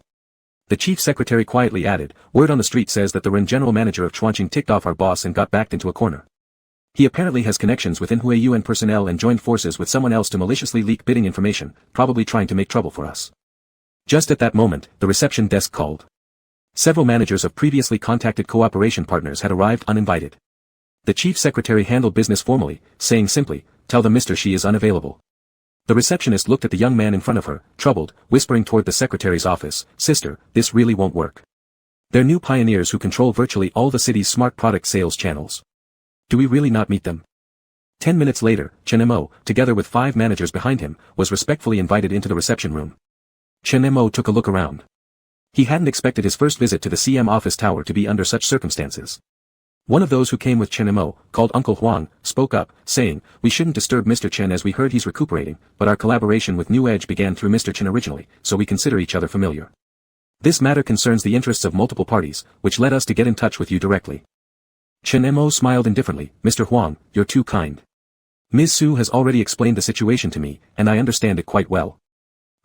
The chief secretary quietly added, word on the street says that the Ren general manager of Chuanqing ticked off our boss and got backed into a corner. He apparently has connections within Huiyuan personnel and joined forces with someone else to maliciously leak bidding information, probably trying to make trouble for us. Just at that moment, the reception desk called. Several managers of previously contacted cooperation partners had arrived uninvited. The chief secretary handled business formally, saying simply, tell them Mr. Shi is unavailable. The receptionist looked at the young man in front of her, troubled, whispering toward the secretary's office, sister, this really won't work. They're new pioneers who control virtually all the city's smart product sales channels. Do we really not meet them? 10 minutes later, Chen Mo, together with 5 managers behind him, was respectfully invited into the reception room. Chen Mo took a look around. He hadn't expected his first visit to the CM office tower to be under such circumstances. One of those who came with Chen Mo, called Uncle Huang, spoke up, saying, "We shouldn't disturb Mr. Chen as we heard he's recuperating, but our collaboration with New Edge began through Mr. Chen originally, so we consider each other familiar. This matter concerns the interests of multiple parties, which led us to get in touch with you directly." Chen Mo smiled indifferently. "Mr. Huang, you're too kind. Ms. Su has already explained the situation to me, and I understand it quite well.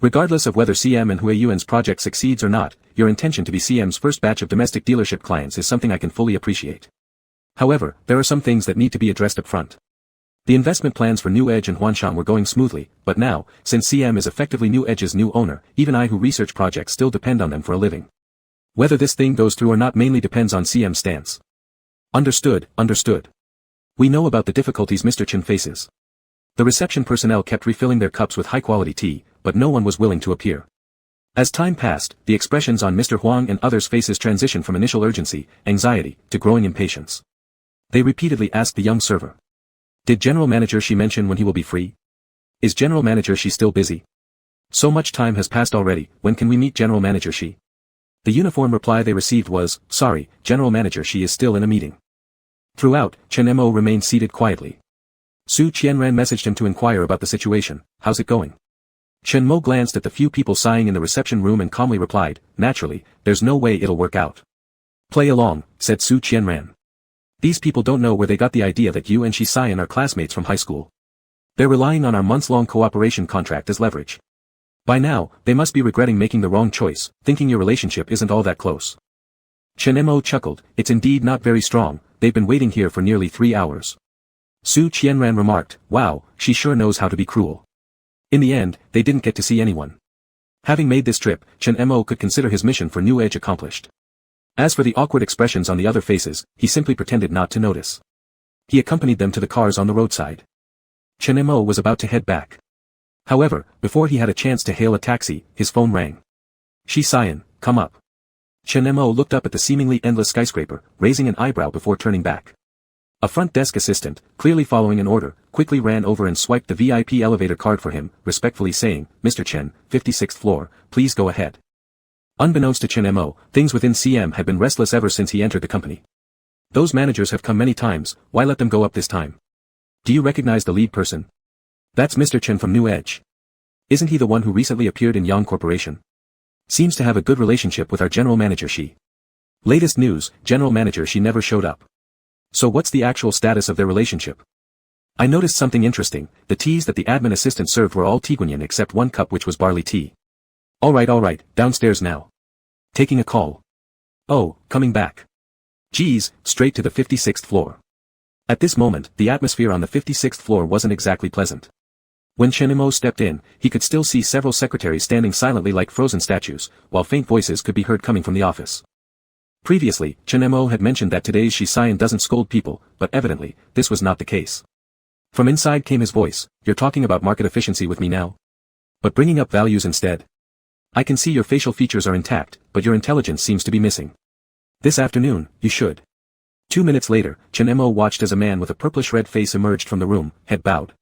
Regardless of whether CM and Hui Yuan's project succeeds or not, your intention to be CM's first batch of domestic dealership clients is something I can fully appreciate. However, there are some things that need to be addressed up front. The investment plans for New Edge and Huanshan were going smoothly, but now, since CM is effectively New Edge's new owner, even I who research projects still depend on them for a living. Whether this thing goes through or not mainly depends on CM's stance." "Understood, understood. We know about the difficulties Mr. Chen faces." The reception personnel kept refilling their cups with high-quality tea, but no one was willing to appear. As time passed, the expressions on Mr. Huang and others' faces transitioned from initial urgency, anxiety, to growing impatience. They repeatedly asked the young server, "Did General Manager Shi mention when he will be free? Is General Manager Shi still busy? So much time has passed already, when can we meet General Manager Shi?" The uniform reply they received was, "Sorry, General Manager Shi is still in a meeting." Throughout, Chen Mo remained seated quietly. Su Qianran messaged him to inquire about the situation. "How's it going?" Chen Mo glanced at the few people sighing in the reception room and calmly replied, "Naturally, there's no way it'll work out." "Play along," said Su Qianran. "These people don't know where they got the idea that you and Shi Xian are classmates from high school. They're relying on our months-long cooperation contract as leverage. By now, they must be regretting making the wrong choice, thinking your relationship isn't all that close." Chen Mo chuckled, "It's indeed not very strong, they've been waiting here for nearly 3 hours. Su Qianran remarked, "Wow, she sure knows how to be cruel." In the end, they didn't get to see anyone. Having made this trip, Chen Mo could consider his mission for New Edge accomplished. As for the awkward expressions on the other faces, he simply pretended not to notice. He accompanied them to the cars on the roadside. Chen Mo was about to head back. However, before he had a chance to hail a taxi, his phone rang. "Shi Xian, come up." Chen Mo looked up at the seemingly endless skyscraper, raising an eyebrow before turning back. A front desk assistant, clearly following an order, quickly ran over and swiped the VIP elevator card for him, respectfully saying, "Mr. Chen, 56th floor, please go ahead." Unbeknownst to Chen Mo, things within CM had been restless ever since he entered the company. "Those managers have come many times, why let them go up this time? Do you recognize the lead person? That's Mr. Chen from New Edge. Isn't he the one who recently appeared in Yang Corporation? Seems to have a good relationship with our General Manager Shi. Latest news, General Manager Shi never showed up. So what's the actual status of their relationship? I noticed something interesting, the teas that the admin assistant served were all Tiguanyin except one cup which was barley tea. Alright, downstairs now. Taking a call. Oh, coming back. Geez, straight to the 56th floor." At this moment, the atmosphere on the 56th floor wasn't exactly pleasant. When Chen Mo stepped in, he could still see several secretaries standing silently like frozen statues, while faint voices could be heard coming from the office. Previously, Chen Mo had mentioned that today's Shi Xian doesn't scold people, but evidently, this was not the case. From inside came his voice, "You're talking about market efficiency with me now? But bringing up values instead? I can see your facial features are intact, but your intelligence seems to be missing. This afternoon, you should." 2 minutes later, Chen Mo watched as a man with a purplish-red face emerged from the room, head bowed.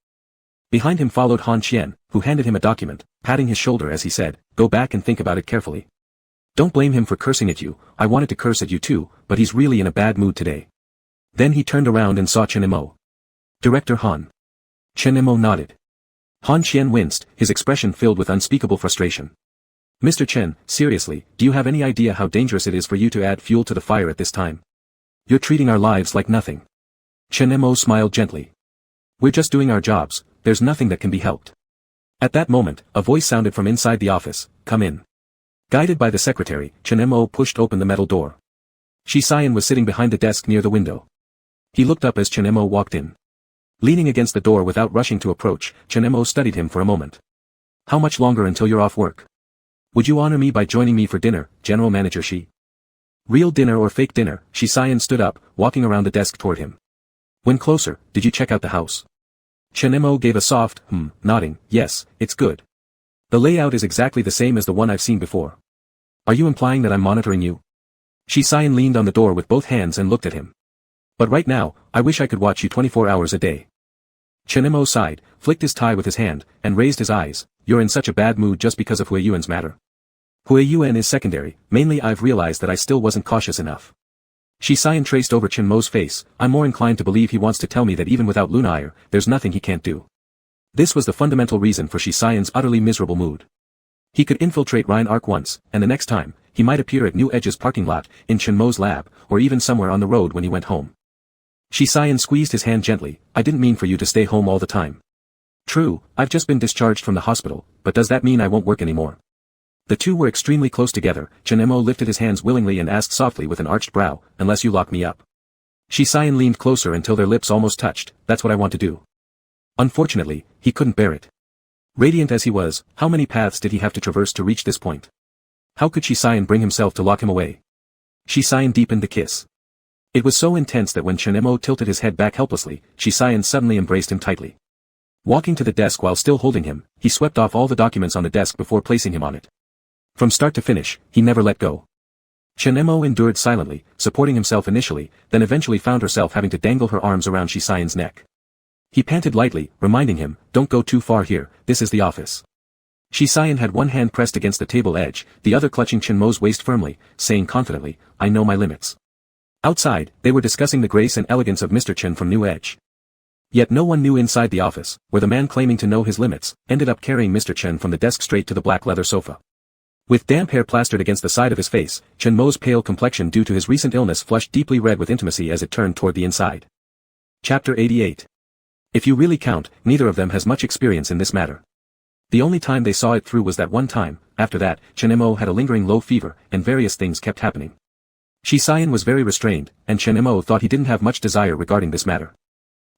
Behind him followed Han Qian, who handed him a document, patting his shoulder as he said, "Go back and think about it carefully. Don't blame him for cursing at you, I wanted to curse at you too, but he's really in a bad mood today." Then he turned around and saw Chen Mo. "Director Han." Chen Mo nodded. Han Qian winced, his expression filled with unspeakable frustration. "Mr. Chen, seriously, do you have any idea how dangerous it is for you to add fuel to the fire at this time? You're treating our lives like nothing." Chen Mo smiled gently. "We're just doing our jobs, there's nothing that can be helped." At that moment, a voice sounded from inside the office, "Come in." Guided by the secretary, Chen Mo pushed open the metal door. Shi Xian was sitting behind the desk near the window. He looked up as Chen Mo walked in. Leaning against the door without rushing to approach, Chen Mo studied him for a moment. "How much longer until you're off work? Would you honor me by joining me for dinner, General Manager Shi?" "Real dinner or fake dinner?" Shi Xian stood up, walking around the desk toward him. "When closer, did you check out the house?" Chen Mo gave a soft, nodding, "Yes, it's good. The layout is exactly the same as the one I've seen before." "Are you implying that I'm monitoring you?" Shi Xian leaned on the door with both hands and looked at him. "But right now, I wish I could watch you 24 hours a day." Chen Mo sighed, flicked his tie with his hand, and raised his eyes. "You're in such a bad mood just because of Hui Yuan's matter?" "Hui Yuan is secondary, mainly I've realized that I still wasn't cautious enough." Shisayan traced over Chenmo's face. I'm more inclined to believe he wants to tell me that even without Lunaier, there's nothing he can't do. This was the fundamental reason for Shisayan's utterly miserable mood. He could infiltrate Rhine Arc once, and the next time, he might appear at New Edge's parking lot, in Chenmo's lab, or even somewhere on the road when he went home. Shisayan squeezed his hand gently. I didn't mean for you to stay home all the time. True, I've just been discharged from the hospital, but does that mean I won't work anymore? The two were extremely close together. Chenmo lifted his hands willingly and asked softly with an arched brow, unless you lock me up. Shisayan leaned closer until their lips almost touched. That's what I want to do. Unfortunately, he couldn't bear it. Radiant as he was, how many paths did he have to traverse to reach this point? How could Shisayan bring himself to lock him away? Shisayan deepened the kiss. It was so intense that when Chenmo tilted his head back helplessly, Shisayan suddenly embraced him tightly. Walking to the desk while still holding him, he swept off all the documents on the desk before placing him on it. From start to finish, he never let go. Chenmo endured silently, supporting himself initially, then eventually found herself having to dangle her arms around Shisayan's neck. He panted lightly, reminding him, don't go too far here, this is the office. Shisayan had one hand pressed against the table edge, the other clutching Chenmo's waist firmly, saying confidently, I know my limits. Outside, they were discussing the grace and elegance of Mr. Chen from New Edge. Yet no one knew inside the office, where the man claiming to know his limits, ended up carrying Mr. Chen from the desk straight to the black leather sofa. With damp hair plastered against the side of his face, Chenmo's pale complexion due to his recent illness flushed deeply red with intimacy as it turned toward the inside. Chapter 88. If you really count, neither of them has much experience in this matter. The only time they saw it through was that one time. After that, Chenmo had a lingering low fever, and various things kept happening. Shisayan was very restrained, and Chenmo thought he didn't have much desire regarding this matter.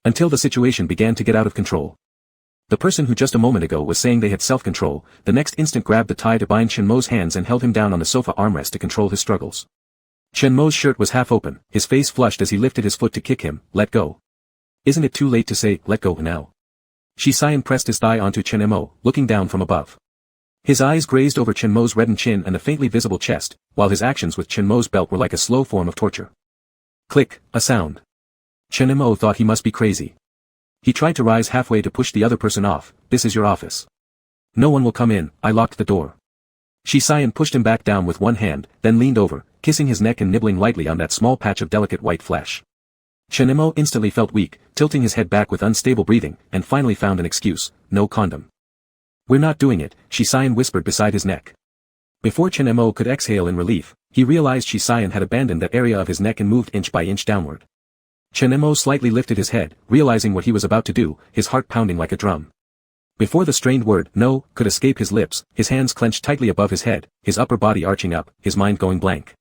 Until the situation began to get out of control. The person who just a moment ago was saying they had self-control, the next instant grabbed the tie to bind Chenmo's hands and held him down on the sofa armrest to control his struggles. Chenmo's shirt was half open, his face flushed as he lifted his foot to kick him. Let go. Isn't it too late to say, let go now? Shisayan pressed his thigh onto Chenmo, looking down from above. His eyes grazed over Chenmo's reddened chin and the faintly visible chest, while his actions with Chenmo's belt were like a slow form of torture. Click, a sound. Chenmo thought he must be crazy. He tried to rise halfway to push the other person off. This is your office. No one will come in, I locked the door. Shisayan pushed him back down with one hand, then leaned over, kissing his neck and nibbling lightly on that small patch of delicate white flesh. Chenmo instantly felt weak, tilting his head back with unstable breathing, and finally found an excuse, no condom. We're not doing it, Shisayan whispered beside his neck. Before Chenmo could exhale in relief, he realized Shisayan had abandoned that area of his neck and moved inch by inch downward. Chenmo slightly lifted his head, realizing what he was about to do, his heart pounding like a drum. Before the strained word, no, could escape his lips, his hands clenched tightly above his head, his upper body arching up, his mind going blank.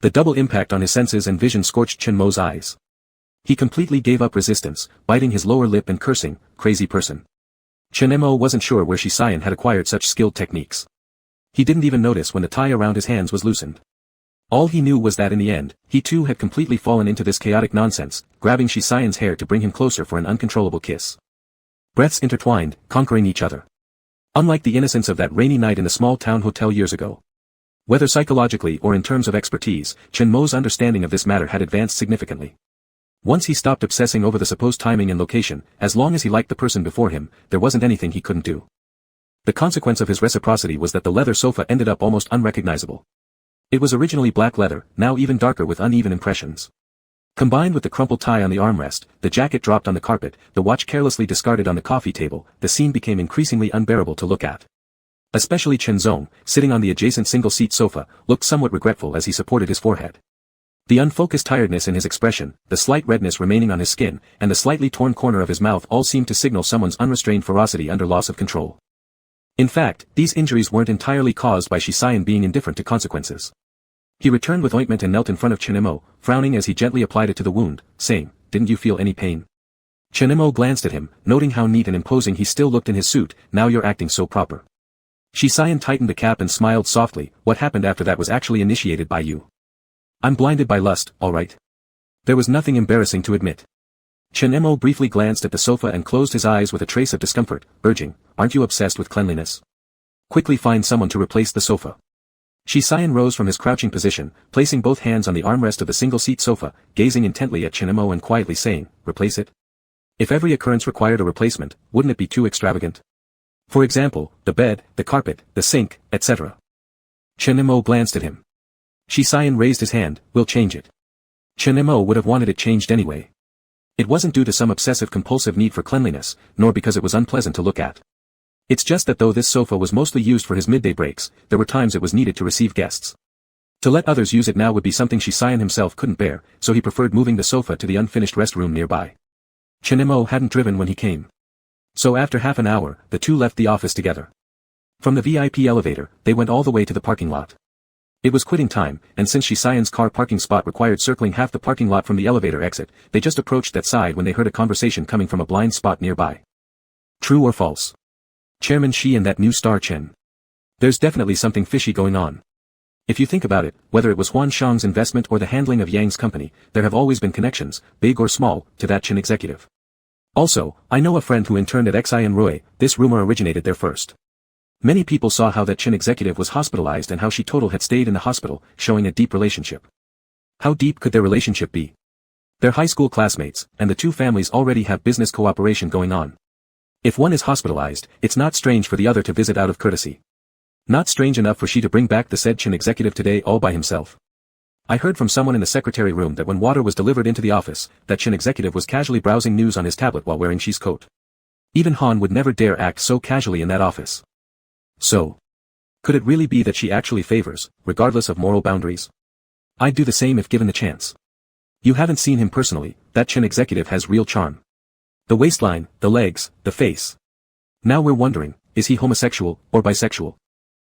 The double impact on his senses and vision scorched Chenmo's eyes. He completely gave up resistance, biting his lower lip and cursing, crazy person. Chenmo wasn't sure where Shisayan had acquired such skilled techniques. He didn't even notice when the tie around his hands was loosened. All he knew was that in the end, he too had completely fallen into this chaotic nonsense, grabbing Shisayan's hair to bring him closer for an uncontrollable kiss. Breaths intertwined, conquering each other. Unlike the innocence of that rainy night in the small-town hotel years ago. Whether psychologically or in terms of expertise, Chenmo's understanding of this matter had advanced significantly. Once he stopped obsessing over the supposed timing and location, as long as he liked the person before him, there wasn't anything he couldn't do. The consequence of his reciprocity was that the leather sofa ended up almost unrecognizable. It was originally black leather, now even darker with uneven impressions. Combined with the crumpled tie on the armrest, the jacket dropped on the carpet, the watch carelessly discarded on the coffee table, the scene became increasingly unbearable to look at. Especially Chen Zong, sitting on the adjacent single-seat sofa, looked somewhat regretful as he supported his forehead. The unfocused tiredness in his expression, the slight redness remaining on his skin, and the slightly torn corner of his mouth all seemed to signal someone's unrestrained ferocity under loss of control. In fact, these injuries weren't entirely caused by Shisayan being indifferent to consequences. He returned with ointment and knelt in front of Chenmo, frowning as he gently applied it to the wound, saying, "Didn't you feel any pain?" Chenmo glanced at him, noting how neat and imposing he still looked in his suit. "Now you're acting so proper." Shisayan tightened the cap and smiled softly. "What happened after that was actually initiated by you." "I'm blinded by lust, all right." There was nothing embarrassing to admit. Chenmo briefly glanced at the sofa and closed his eyes with a trace of discomfort, urging, "Aren't you obsessed with cleanliness? Quickly find someone to replace the sofa." Shisayan rose from his crouching position, placing both hands on the armrest of the single-seat sofa, gazing intently at Chenmo and quietly saying, "Replace it? If every occurrence required a replacement, wouldn't it be too extravagant? For example, the bed, the carpet, the sink, etc." Chenmo glanced at him. Shisayan raised his hand, "We'll change it. Chen Mo would have wanted it changed anyway. It wasn't due to some obsessive-compulsive need for cleanliness, nor because it was unpleasant to look at. It's just that though this sofa was mostly used for his midday breaks, there were times it was needed to receive guests. To let others use it now would be something Shisayan himself couldn't bear, so he preferred moving the sofa to the unfinished restroom nearby. Chen Mo hadn't driven when he came. So after half an hour, the two left the office together. From the VIP elevator, they went all the way to the parking lot. It was quitting time, and since Shisayan's car parking spot required circling half the parking lot from the elevator exit, they just approached that side when they heard a conversation coming from a blind spot nearby. True or false? Chairman Shi and that new star Chen. There's definitely something fishy going on. If you think about it, whether it was Huan Shang's investment or the handling of Yang's company, there have always been connections, big or small, to that Chen executive. Also, I know a friend who interned at Xian Rui. This rumor originated there first. Many people saw how that Chen executive was hospitalized and how Shi Total had stayed in the hospital, showing a deep relationship. How deep could their relationship be? They're high school classmates, and the two families already have business cooperation going on. If one is hospitalized, it's not strange for the other to visit out of courtesy. Not strange enough for Shi to bring back the said Chen executive today all by himself. I heard from someone in the secretary room that when water was delivered into the office, that Chen executive was casually browsing news on his tablet while wearing Shi's coat. Even Han would never dare act so casually in that office. So, could it really be that she actually favors, regardless of moral boundaries? I'd do the same if given the chance. You haven't seen him personally, that Chen executive has real charm. The waistline, the legs, the face. Now we're wondering, is he homosexual, or bisexual?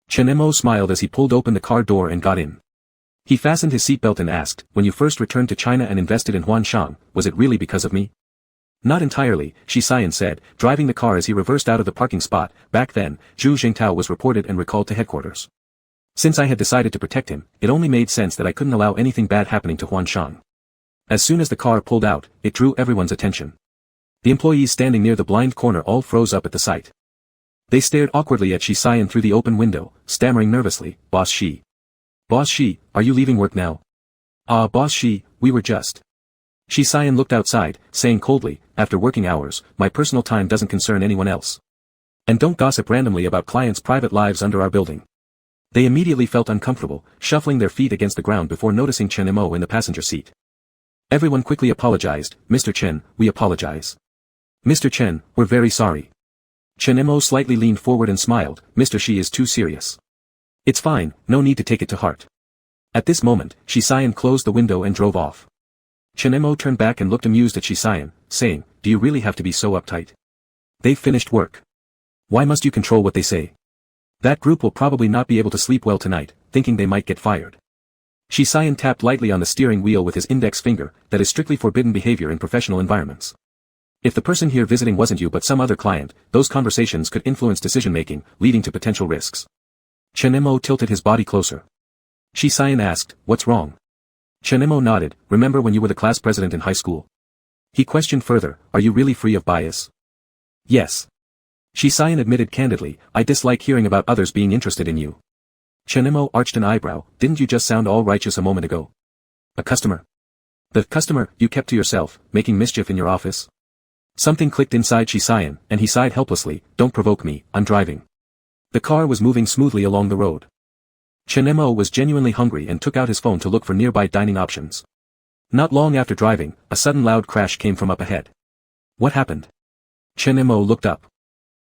Chen Mo smiled as he pulled open the car door and got in. He fastened his seatbelt and asked, when you first returned to China and invested in Huan Shang, was it really because of me? Not entirely, Shisayan said, driving the car as he reversed out of the parking spot. Back then, Zhu Jingtao was reported and recalled to headquarters. Since I had decided to protect him, it only made sense that I couldn't allow anything bad happening to Huan Shang. As soon as the car pulled out, it drew everyone's attention. The employees standing near the blind corner all froze up at the sight. They stared awkwardly at Shisayan through the open window, stammering nervously, Boss Shi. Boss Shi, are you leaving work now? Boss Shi, we were just. Shisayan looked outside, saying coldly, after working hours, my personal time doesn't concern anyone else. And don't gossip randomly about clients' private lives under our building. They immediately felt uncomfortable, shuffling their feet against the ground before noticing Chen Mo in the passenger seat. Everyone quickly apologized. Mr. Chen, we apologize. Mr. Chen, we're very sorry. Chen Mo slightly leaned forward and smiled. Mr. Shi is too serious. It's fine, no need to take it to heart. At this moment, Shisayan closed the window and drove off. Chen Mo turned back and looked amused at Shisayan, saying, do you really have to be so uptight? They've finished work. Why must you control what they say? That group will probably not be able to sleep well tonight, thinking they might get fired. Shisayan tapped lightly on the steering wheel with his index finger. That is strictly forbidden behavior in professional environments. If the person here visiting wasn't you but some other client, those conversations could influence decision-making, leading to potential risks. Chen Mo tilted his body closer. Shisayan asked, what's wrong? Chen Mo nodded. Remember when you were the class president in high school? He questioned further, are you really free of bias? Yes. Shisayan admitted candidly, I dislike hearing about others being interested in you. Chen Mo arched an eyebrow. Didn't you just sound all righteous a moment ago? A customer? The customer you kept to yourself, making mischief in your office? Something clicked inside Shisayan, and he sighed helplessly. Don't provoke me, I'm driving. The car was moving smoothly along the road. Chen Mo was genuinely hungry and took out his phone to look for nearby dining options. Not long after driving, a sudden loud crash came from up ahead. What happened? Chen Mo looked up.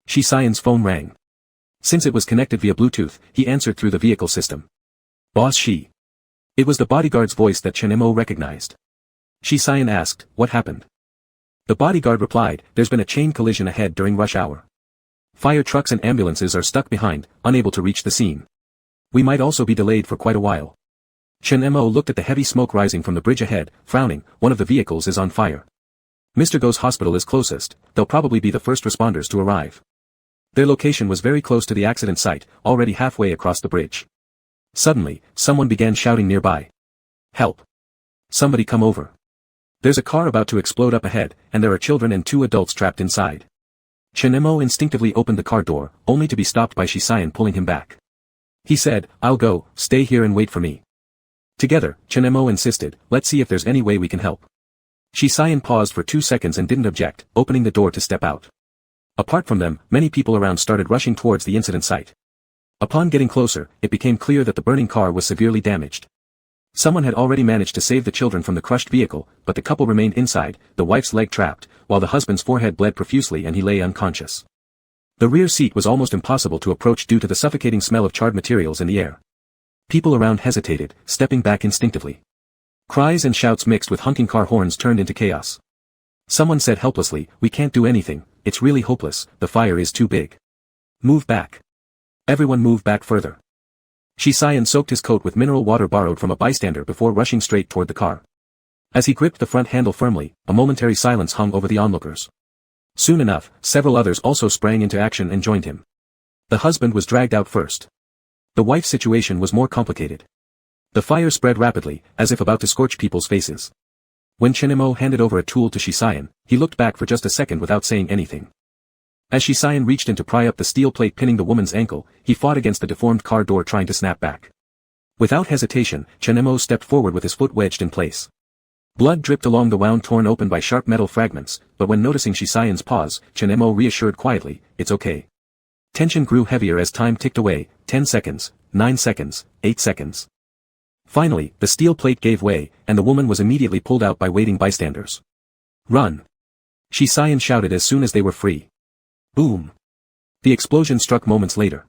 Shisayan's phone rang. Since it was connected via Bluetooth, he answered through the vehicle system. Boss Shi. It was the bodyguard's voice that Chen Mo recognized. Shisayan asked, what happened? The bodyguard replied, there's been a chain collision ahead during rush hour. Fire trucks and ambulances are stuck behind, unable to reach the scene. We might also be delayed for quite a while. Chen Mo looked at the heavy smoke rising from the bridge ahead, frowning. One of the vehicles is on fire. Mr. Go's hospital is closest. They'll probably be the first responders to arrive. Their location was very close to the accident site, already halfway across the bridge. Suddenly, someone began shouting nearby. Help! Somebody come over. There's a car about to explode up ahead, and there are children and 2 adults trapped inside. Chen Mo instinctively opened the car door, only to be stopped by Shisayan pulling him back. He said, I'll go, stay here and wait for me. Together, Chen Mo insisted, let's see if there's any way we can help. Shisayan paused for 2 seconds and didn't object, opening the door to step out. Apart from them, many people around started rushing towards the incident site. Upon getting closer, it became clear that the burning car was severely damaged. Someone had already managed to save the children from the crushed vehicle, but the couple remained inside, the wife's leg trapped, while the husband's forehead bled profusely and he lay unconscious. The rear seat was almost impossible to approach due to the suffocating smell of charred materials in the air. People around hesitated, stepping back instinctively. Cries and shouts mixed with honking car horns turned into chaos. Someone said helplessly, "We can't do anything, it's really hopeless, the fire is too big. Move back." Everyone moved back further. Shisayan soaked his coat with mineral water borrowed from a bystander before rushing straight toward the car. As he gripped the front handle firmly, a momentary silence hung over the onlookers. Soon enough, several others also sprang into action and joined him. The husband was dragged out first. The wife's situation was more complicated. The fire spread rapidly, as if about to scorch people's faces. When Chinemo handed over a tool to Shisayan, he looked back for just a second without saying anything. As Shisayan reached in to pry up the steel plate pinning the woman's ankle, he fought against the deformed car door trying to snap back. Without hesitation, Chinemo stepped forward with his foot wedged in place. Blood dripped along the wound torn open by sharp metal fragments, but when noticing Shisayan's pause, Chinemo reassured quietly, "It's okay." Tension grew heavier as time ticked away, 10 seconds, 9 seconds, 8 seconds. Finally, the steel plate gave way, and the woman was immediately pulled out by waiting bystanders. "Run!" Shisayan shouted as soon as they were free. Boom! The explosion struck moments later.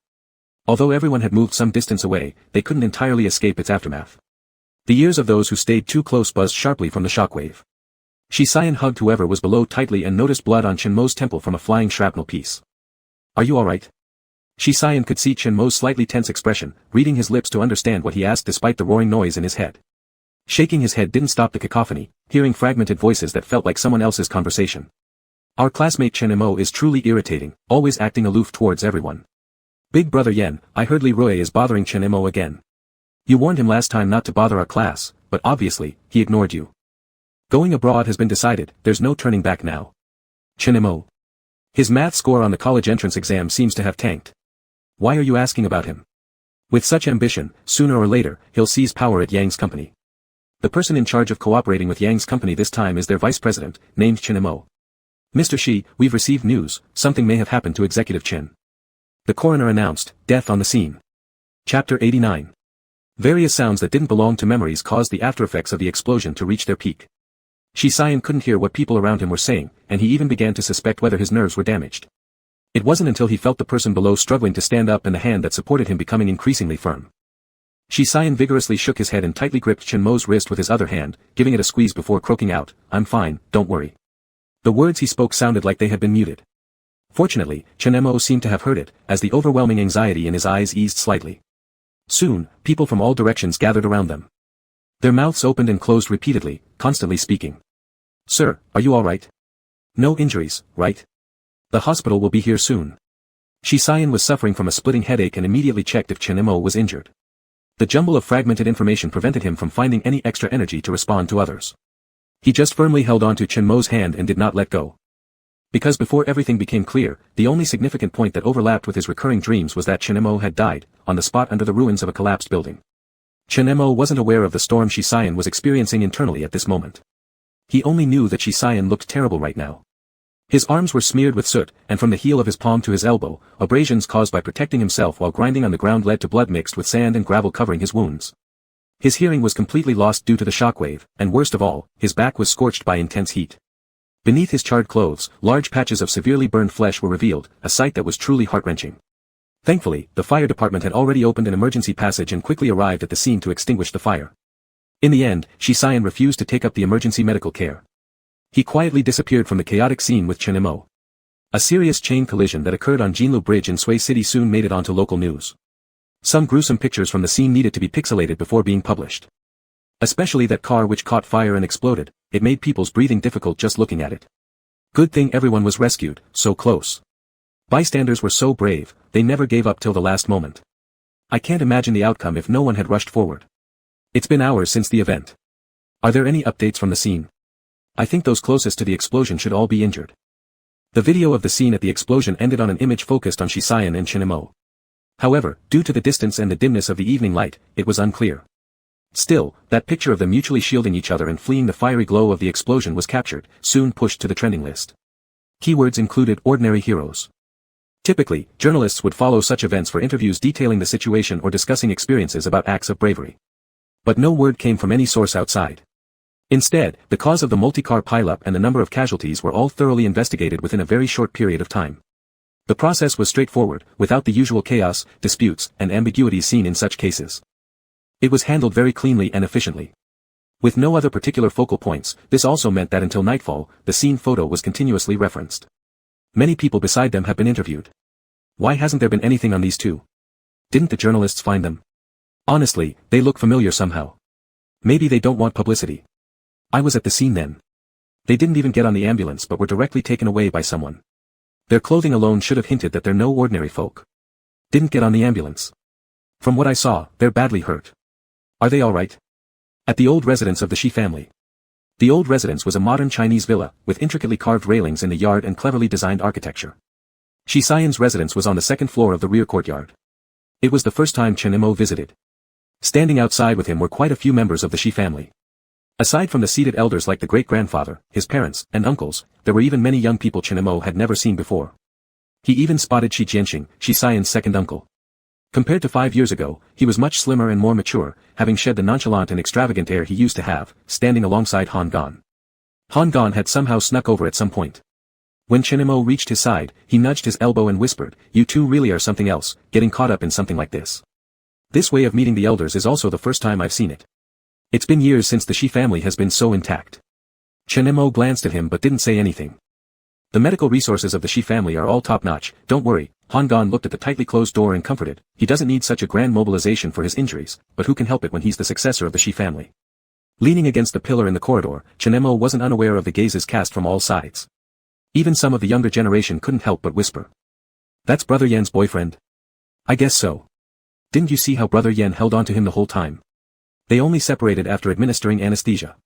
Although everyone had moved some distance away, they couldn't entirely escape its aftermath. The ears of those who stayed too close buzzed sharply from the shockwave. Shisayan hugged whoever was below tightly and noticed blood on Chinmo's temple from a flying shrapnel piece. "Are you alright?" Shisayan could see Chinmo's slightly tense expression, reading his lips to understand what he asked despite the roaring noise in his head. Shaking his head didn't stop the cacophony, hearing fragmented voices that felt like someone else's conversation. "Our classmate Chinmo is truly irritating, always acting aloof towards everyone. Big brother Yen, I heard Leroy is bothering Chinmo again. You warned him last time not to bother our class, but obviously, he ignored you. Going abroad has been decided, there's no turning back now. Chinmo. His math score on the college entrance exam seems to have tanked. Why are you asking about him? With such ambition, sooner or later, he'll seize power at Yang's company. The person in charge of cooperating with Yang's company this time is their vice president, named Chinmo. Mr. Shi, we've received news, something may have happened to Executive Chin." The coroner announced, "Death on the scene." Chapter 89. Various sounds that didn't belong to memories caused the aftereffects of the explosion to reach their peak. Shisayan couldn't hear what people around him were saying, and he even began to suspect whether his nerves were damaged. It wasn't until he felt the person below struggling to stand up and the hand that supported him becoming increasingly firm. Shisayan vigorously shook his head and tightly gripped Chinmo's wrist with his other hand, giving it a squeeze before croaking out, "I'm fine, don't worry." The words he spoke sounded like they had been muted. Fortunately, Chinmo seemed to have heard it, as the overwhelming anxiety in his eyes eased slightly. Soon, people from all directions gathered around them. Their mouths opened and closed repeatedly, constantly speaking. "Sir, are you alright? No injuries, right? The hospital will be here soon." Shisayan was suffering from a splitting headache and immediately checked if Chinmo was injured. The jumble of fragmented information prevented him from finding any extra energy to respond to others. He just firmly held onto Chinmo's hand and did not let go. Because before everything became clear, the only significant point that overlapped with his recurring dreams was that Chinmo had died, on the spot under the ruins of a collapsed building. Chinmo wasn't aware of the storm Shisayan was experiencing internally at this moment. He only knew that Shisayan looked terrible right now. His arms were smeared with soot, and from the heel of his palm to his elbow, abrasions caused by protecting himself while grinding on the ground led to blood mixed with sand and gravel covering his wounds. His hearing was completely lost due to the shockwave, and worst of all, his back was scorched by intense heat. Beneath his charred clothes, large patches of severely burned flesh were revealed, a sight that was truly heart-wrenching. Thankfully, the fire department had already opened an emergency passage and quickly arrived at the scene to extinguish the fire. In the end, Shisayan refused to take up the emergency medical care. He quietly disappeared from the chaotic scene with Chinmo. A serious chain collision that occurred on Jinlu Bridge in Sui City soon made it onto local news. Some gruesome pictures from the scene needed to be pixelated before being published. Especially that car which caught fire and exploded, it made people's breathing difficult just looking at it. Good thing everyone was rescued, so close. Bystanders were so brave, they never gave up till the last moment. I can't imagine the outcome if no one had rushed forward. It's been hours since the event. Are there any updates from the scene? I think those closest to the explosion should all be injured. The video of the scene at the explosion ended on an image focused on Shisayan and Chinmo. However, due to the distance and the dimness of the evening light, it was unclear. Still, that picture of them mutually shielding each other and fleeing the fiery glow of the explosion was captured, soon pushed to the trending list. Keywords included ordinary heroes. Typically, journalists would follow such events for interviews detailing the situation or discussing experiences about acts of bravery. But no word came from any source outside. Instead, the cause of the multi-car pileup and the number of casualties were all thoroughly investigated within a very short period of time. The process was straightforward, without the usual chaos, disputes, and ambiguities seen in such cases. It was handled very cleanly and efficiently. With no other particular focal points, this also meant that until nightfall, the scene photo was continuously referenced. Many people beside them have been interviewed. Why hasn't there been anything on these two? Didn't the journalists find them? Honestly, they look familiar somehow. Maybe they don't want publicity. I was at the scene then. They didn't even get on the ambulance but were directly taken away by someone. Their clothing alone should have hinted that they're no ordinary folk. Didn't get on the ambulance. From what I saw, they're badly hurt. Are they alright? At the old residence of the Shi family. The old residence was a modern Chinese villa, with intricately carved railings in the yard and cleverly designed architecture. Shi Xian's residence was on the second floor of the rear courtyard. It was the first time Chen Imo visited. Standing outside with him were quite a few members of the Shi family. Aside from the seated elders like the great-grandfather, his parents, and uncles, there were even many young people Chen Imo had never seen before. He even spotted Shi Jianxing, Shi Xian's second uncle. Compared to 5 years ago, he was much slimmer and more mature, having shed the nonchalant and extravagant air he used to have, standing alongside Han Gan. Han Gan had somehow snuck over at some point. When Chen Imo reached his side, he nudged his elbow and whispered, "You two really are something else, getting caught up in something like this. This way of meeting the elders is also the first time I've seen it. It's been years since the Shi family has been so intact." Chen Imo glanced at him but didn't say anything. The medical resources of the Shi family are all top-notch, don't worry. Han Gan looked at the tightly closed door and comforted, he doesn't need such a grand mobilization for his injuries, but who can help it when he's the successor of the Shi family. Leaning against the pillar in the corridor, Chen Imo wasn't unaware of the gazes cast from all sides. Even some of the younger generation couldn't help but whisper. "That's Brother Yan's boyfriend?" "I guess so. Didn't you see how Brother Yan held on to him the whole time? They only separated after administering anesthesia.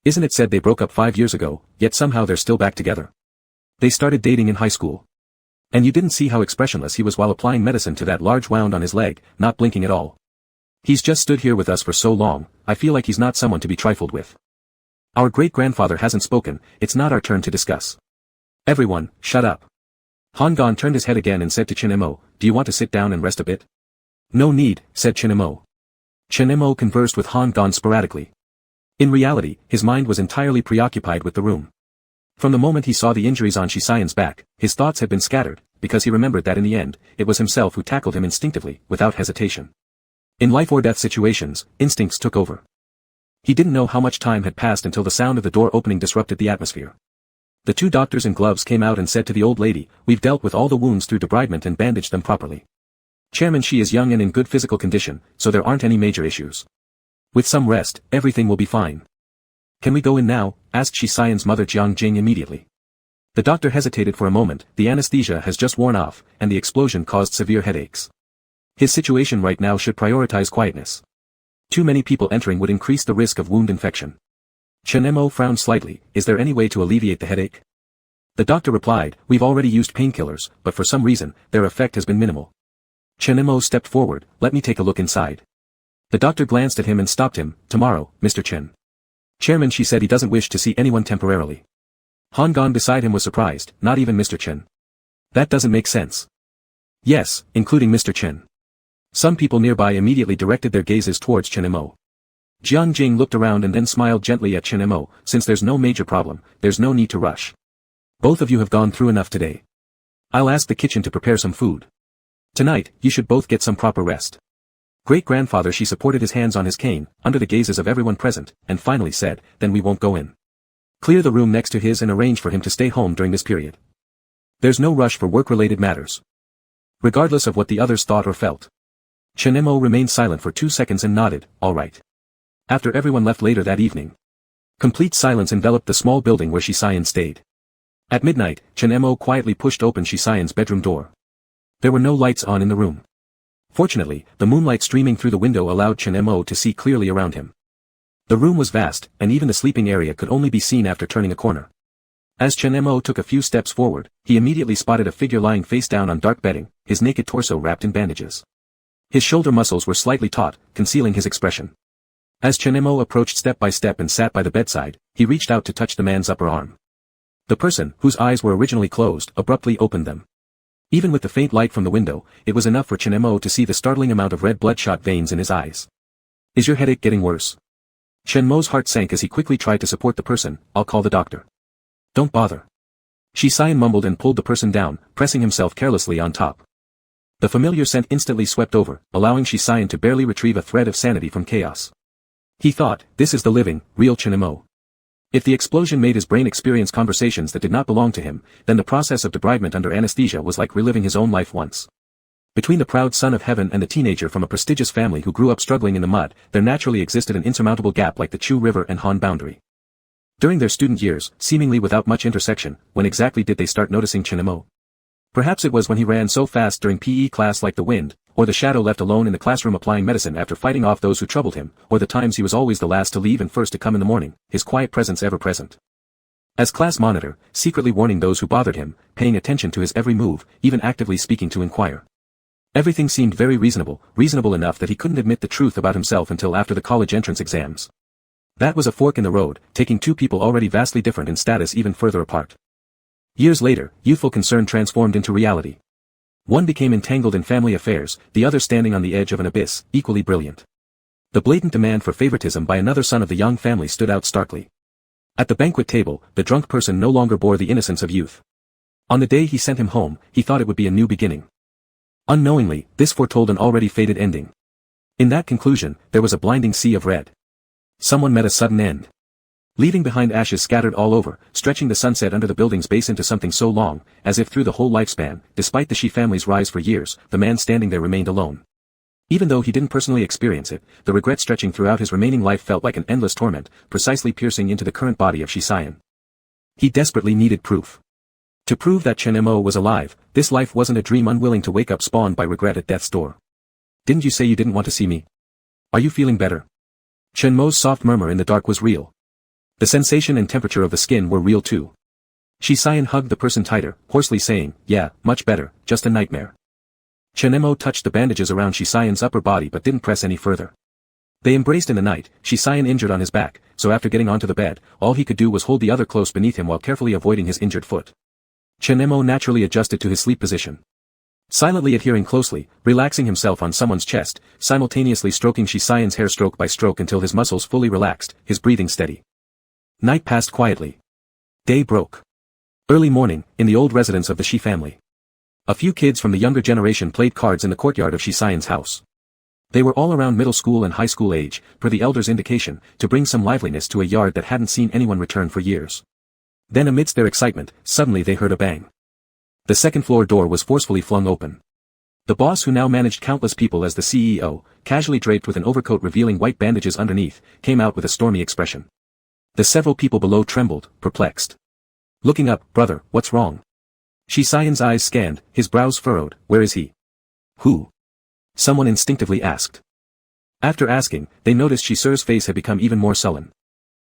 Isn't it said they broke up 5 years ago, yet somehow they're still back together? They started dating in high school. And you didn't see how expressionless he was while applying medicine to that large wound on his leg, not blinking at all. He's just stood here with us for so long, I feel like he's not someone to be trifled with. Our great-grandfather hasn't spoken, it's not our turn to discuss. Everyone, shut up." Han Gan turned his head again and said to Chen Imo, "Do you want to sit down and rest a bit?" "No need," said Chen Imo. Chen Imo conversed with Han Gan sporadically. In reality, his mind was entirely preoccupied with the room. From the moment he saw the injuries on Shi Xian's back, his thoughts had been scattered, because he remembered that in the end, it was himself who tackled him instinctively, without hesitation. In life-or-death situations, instincts took over. He didn't know how much time had passed until the sound of the door opening disrupted the atmosphere. The two doctors in gloves came out and said to the old lady, "We've dealt with all the wounds through debridement and bandaged them properly. Chairman Shi is young and in good physical condition, so there aren't any major issues. With some rest, everything will be fine." "Can we go in now?" asked Shi Xian's mother Jiang Jing immediately. The doctor hesitated for a moment, the anesthesia has just worn off, and the explosion caused severe headaches. His situation right now should prioritize quietness. Too many people entering would increase the risk of wound infection. Chen Imo frowned slightly, "Is there any way to alleviate the headache?" The doctor replied, "We've already used painkillers, but for some reason, their effect has been minimal." Chen Imo stepped forward, "Let me take a look inside." The doctor glanced at him and stopped him, "Tomorrow, Mr. Chen." Chairman Shi said he doesn't wish to see anyone temporarily. Han Gan beside him was surprised, "Not even Mr. Chen. That doesn't make sense." "Yes, including Mr. Chen." Some people nearby immediately directed their gazes towards Chen Imo. Jiang Jing looked around and then smiled gently at Chen Imo, "Since there's no major problem, there's no need to rush. Both of you have gone through enough today. I'll ask the kitchen to prepare some food. Tonight, you should both get some proper rest." Great-grandfather Shi supported his hands on his cane, under the gazes of everyone present, and finally said, "Then we won't go in. Clear the room next to his and arrange for him to stay home during this period. There's no rush for work-related matters." Regardless of what the others thought or felt. Chen Imo remained silent for 2 seconds and nodded, "All right." After everyone left later that evening, complete silence enveloped the small building where Shi Xian stayed. At midnight, Chen Imo quietly pushed open Shi Xian's bedroom door. There were no lights on in the room. Fortunately, the moonlight streaming through the window allowed Chen Imo to see clearly around him. The room was vast, and even the sleeping area could only be seen after turning a corner. As Chen Imo took a few steps forward, he immediately spotted a figure lying face down on dark bedding, his naked torso wrapped in bandages. His shoulder muscles were slightly taut, concealing his expression. As Chen Imo approached step by step and sat by the bedside, he reached out to touch the man's upper arm. The person, whose eyes were originally closed, abruptly opened them. Even with the faint light from the window, it was enough for Chen Imo to see the startling amount of red bloodshot veins in his eyes. Is your headache getting worse? Chen Mo's heart sank as he quickly tried to support the person. I'll call the doctor. Don't bother. Shi Xian mumbled and pulled the person down, pressing himself carelessly on top. The familiar scent instantly swept over, allowing Shi Xian to barely retrieve a thread of sanity from chaos. He thought, this is the living, real Chen Mo. If the explosion made his brain experience conversations that did not belong to him, then the process of debridement under anesthesia was like reliving his own life once. Between the proud son of heaven and the teenager from a prestigious family who grew up struggling in the mud, there naturally existed an insurmountable gap like the Chu River and Han boundary. During their student years, seemingly without much intersection, when exactly did they start noticing Chen Mo? Perhaps it was when he ran so fast during PE class like the wind, or the shadow left alone in the classroom applying medicine after fighting off those who troubled him, or the times he was always the last to leave and first to come in the morning, his quiet presence ever present. As class monitor, secretly warning those who bothered him, paying attention to his every move, even actively speaking to inquire. Everything seemed very reasonable enough that he couldn't admit the truth about himself until after the college entrance exams. That was a fork in the road, taking two people already vastly different in status even further apart. Years later, youthful concern transformed into reality. One became entangled in family affairs, the other standing on the edge of an abyss, equally brilliant. The blatant demand for favoritism by another son of the young family stood out starkly. At the banquet table, the drunk person no longer bore the innocence of youth. On the day he sent him home, he thought it would be a new beginning. Unknowingly, this foretold an already fated ending. In that conclusion, there was a blinding sea of red. Someone met a sudden end. Leaving behind ashes scattered all over, stretching the sunset under the building's base into something so long, as if through the whole lifespan, despite the Shi family's rise for years, the man standing there remained alone. Even though he didn't personally experience it, the regret stretching throughout his remaining life felt like an endless torment, precisely piercing into the current body of Shi Xian. He desperately needed proof. To prove that Chen Mo was alive, this life wasn't a dream unwilling to wake up spawned by regret at death's door. Didn't you say you didn't want to see me? Are you feeling better? Chen Mo's soft murmur in the dark was real. The sensation and temperature of the skin were real too. Shi Xian hugged the person tighter, hoarsely saying, yeah, much better, just a nightmare. Chen Mo touched the bandages around Shi Xian's upper body but didn't press any further. They embraced in the night, Shi Xian injured on his back, so after getting onto the bed, all he could do was hold the other close beneath him while carefully avoiding his injured foot. Chen Mo naturally adjusted to his sleep position. Silently adhering closely, relaxing himself on someone's chest, simultaneously stroking Shi Xian's hair stroke by stroke until his muscles fully relaxed, his breathing steady. Night passed quietly. Day broke. Early morning, in the old residence of the Shi family. A few kids from the younger generation played cards in the courtyard of Shi Xian's house. They were all around middle school and high school age, per the elder's indication, to bring some liveliness to a yard that hadn't seen anyone return for years. Then amidst their excitement, suddenly they heard a bang. The second floor door was forcefully flung open. The boss, who now managed countless people as the CEO, casually draped with an overcoat revealing white bandages underneath, came out with a stormy expression. The several people below trembled, perplexed. Looking up, brother, what's wrong? Shi Xian's eyes scanned, his brows furrowed, where is he? Who? Someone instinctively asked. After asking, they noticed Shi Sir's face had become even more sullen.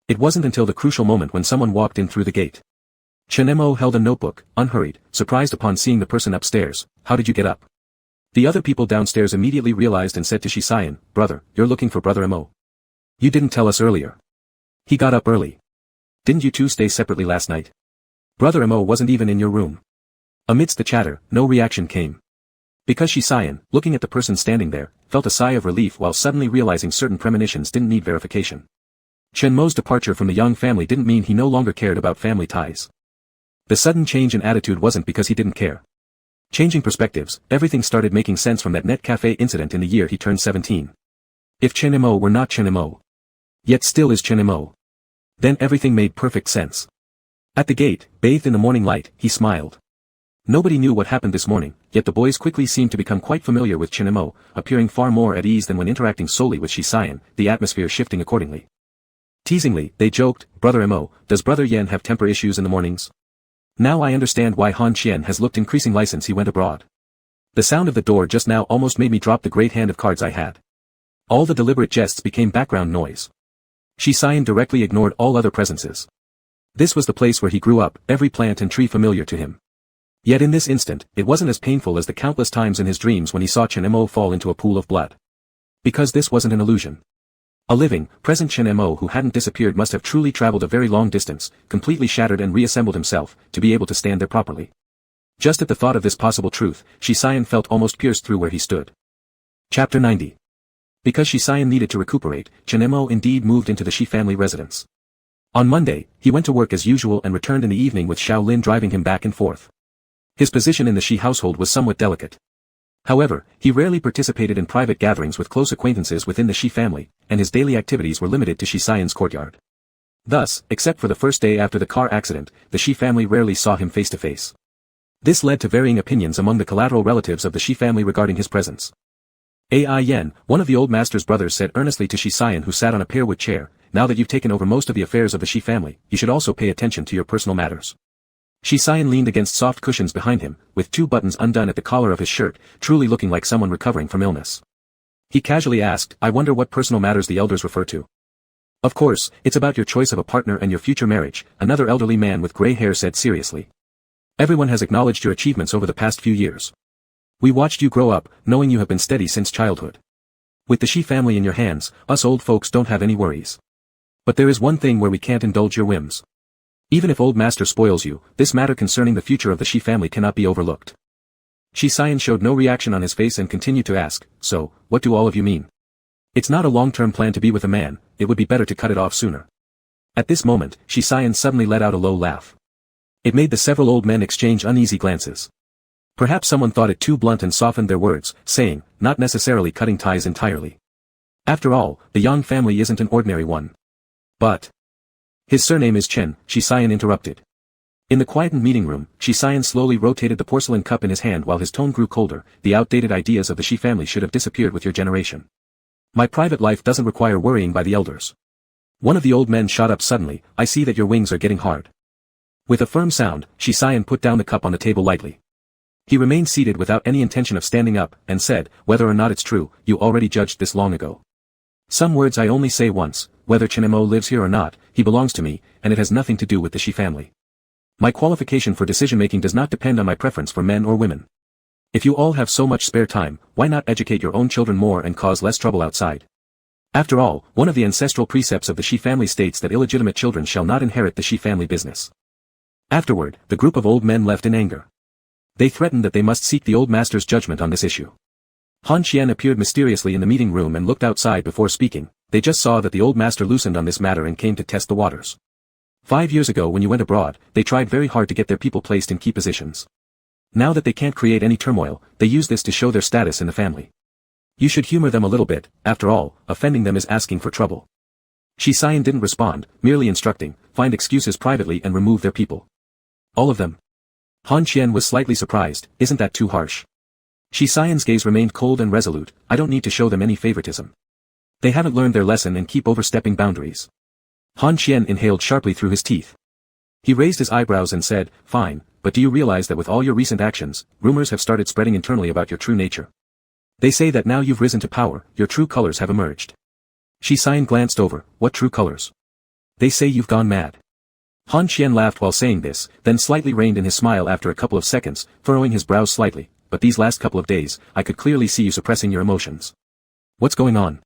It wasn't until the crucial moment when someone walked in through the gate. Chen Mo held a notebook, unhurried, surprised upon seeing the person upstairs. How did you get up? The other people downstairs immediately realized and said to Shi Xian, brother, you're looking for brother Mo. You didn't tell us earlier. He got up early. Didn't you two stay separately last night? Brother Mo wasn't even in your room. Amidst the chatter, no reaction came. Because Shi Xian, looking at the person standing there, felt a sigh of relief while suddenly realizing certain premonitions didn't need verification. Chen Mo's departure from the young family didn't mean he no longer cared about family ties. The sudden change in attitude wasn't because he didn't care. Changing perspectives, everything started making sense from that net cafe incident in the year he turned 17. If Chen Mo were not Chen Mo, yet still is Chen Mo, then everything made perfect sense. At the gate, bathed in the morning light, he smiled. Nobody knew what happened this morning, yet the boys quickly seemed to become quite familiar with Chen Mo, appearing far more at ease than when interacting solely with Shi Xian, the atmosphere shifting accordingly. Teasingly, they joked, brother Mo, does brother Yen have temper issues in the mornings? Now I understand why Han Qian has looked increasing license he went abroad. The sound of the door just now almost made me drop the great hand of cards I had. All the deliberate jests became background noise. Shi Xian directly ignored all other presences. This was the place where he grew up, every plant and tree familiar to him. Yet in this instant, it wasn't as painful as the countless times in his dreams when he saw Chen Mo fall into a pool of blood. Because this wasn't an illusion. A living, present Chen Mo who hadn't disappeared must have truly traveled a very long distance, completely shattered and reassembled himself, to be able to stand there properly. Just at the thought of this possible truth, Shi Xian felt almost pierced through where he stood. Chapter 90. Because Shisayan needed to recuperate, Chinemo indeed moved into the Shi family residence. On Monday, he went to work as usual and returned in the evening with Xiaolin driving him back and forth. His position in the Shi household was somewhat delicate. However, he rarely participated in private gatherings with close acquaintances within the Shi family, and his daily activities were limited to Shisayan's courtyard. Thus, except for the first day after the car accident, the Shi family rarely saw him face to face. This led to varying opinions among the collateral relatives of the Shi family regarding his presence. Ai Yen, one of the old master's brothers, said earnestly to Shisayan, who sat on a pearwood chair, "Now that you've taken over most of the affairs of the Shi family, you should also pay attention to your personal matters." Shisayan leaned against soft cushions behind him, with 2 buttons undone at the collar of his shirt, truly looking like someone recovering from illness. He casually asked, "I wonder what personal matters the elders refer to." "Of course, it's about your choice of a partner and your future marriage," another elderly man with gray hair said seriously. "Everyone has acknowledged your achievements over the past few years. We watched you grow up, knowing you have been steady since childhood. With the Shi family in your hands, us old folks don't have any worries. But there is one thing where we can't indulge your whims. Even if old master spoils you, this matter concerning the future of the Shi family cannot be overlooked." Shisayan showed no reaction on his face and continued to ask, "So, what do all of you mean? It's not a long-term plan to be with a man, it would be better to cut it off sooner." At this moment, Shisayan suddenly let out a low laugh. It made the several old men exchange uneasy glances. Perhaps someone thought it too blunt and softened their words, saying, "Not necessarily cutting ties entirely. After all, the Yang family isn't an ordinary one." "But his surname is Chen," Shisayan interrupted. In the quietened meeting room, Shisayan slowly rotated the porcelain cup in his hand while his tone grew colder. "The outdated ideas of the Shi family should have disappeared with your generation. My private life doesn't require worrying by the elders." One of the old men shot up suddenly, "I see that your wings are getting hard." With a firm sound, Shisayan put down the cup on the table lightly. He remained seated without any intention of standing up, and said, "Whether or not it's true, you already judged this long ago. Some words I only say once, whether Chinemo lives here or not, he belongs to me, and it has nothing to do with the Shi family. My qualification for decision-making does not depend on my preference for men or women. If you all have so much spare time, why not educate your own children more and cause less trouble outside? After all, one of the ancestral precepts of the Shi family states that illegitimate children shall not inherit the Shi family business." Afterward, the group of old men left in anger. They threatened that they must seek the old master's judgment on this issue. Han Qian appeared mysteriously in the meeting room and looked outside before speaking. They just saw that the old master loosened on this matter and came to test the waters. 5 years ago when you went abroad, they tried very hard to get their people placed in key positions. Now that they can't create any turmoil, they use this to show their status in the family. You should humor them a little bit, after all, offending them is asking for trouble. Shisayan didn't respond, merely instructing, "Find excuses privately and remove their people." "All of them?" Han Qian was slightly surprised. "Isn't that too harsh?" Shisayan's gaze remained cold and resolute. "I don't need to show them any favoritism. They haven't learned their lesson and keep overstepping boundaries." Han Qian inhaled sharply through his teeth. He raised his eyebrows and said, "Fine, but do you realize that with all your recent actions, rumors have started spreading internally about your true nature? They say that now you've risen to power, your true colors have emerged." Shisayan glanced over. "What true colors?" "They say you've gone mad." Han Qian laughed while saying this, then slightly reined in his smile after a couple of seconds, furrowing his brows slightly. "But these last couple of days, I could clearly see you suppressing your emotions. What's going on?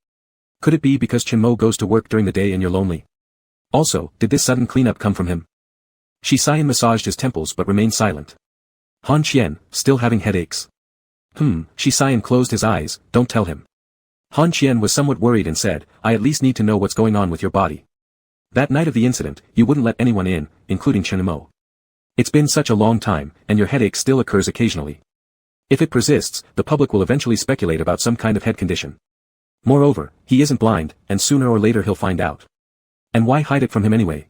Could it be because Chinmo goes to work during the day and you're lonely? Also, did this sudden cleanup come from him?" Shisayan massaged his temples but remained silent. Han Qian, still having headaches? Shisayan closed his eyes. "Don't tell him." Han Qian was somewhat worried and said, "I at least need to know what's going on with your body. That night of the incident, you wouldn't let anyone in, including Chinemo. It's been such a long time, and your headache still occurs occasionally. If it persists, the public will eventually speculate about some kind of head condition. Moreover, he isn't blind, and sooner or later he'll find out. And why hide it from him anyway?"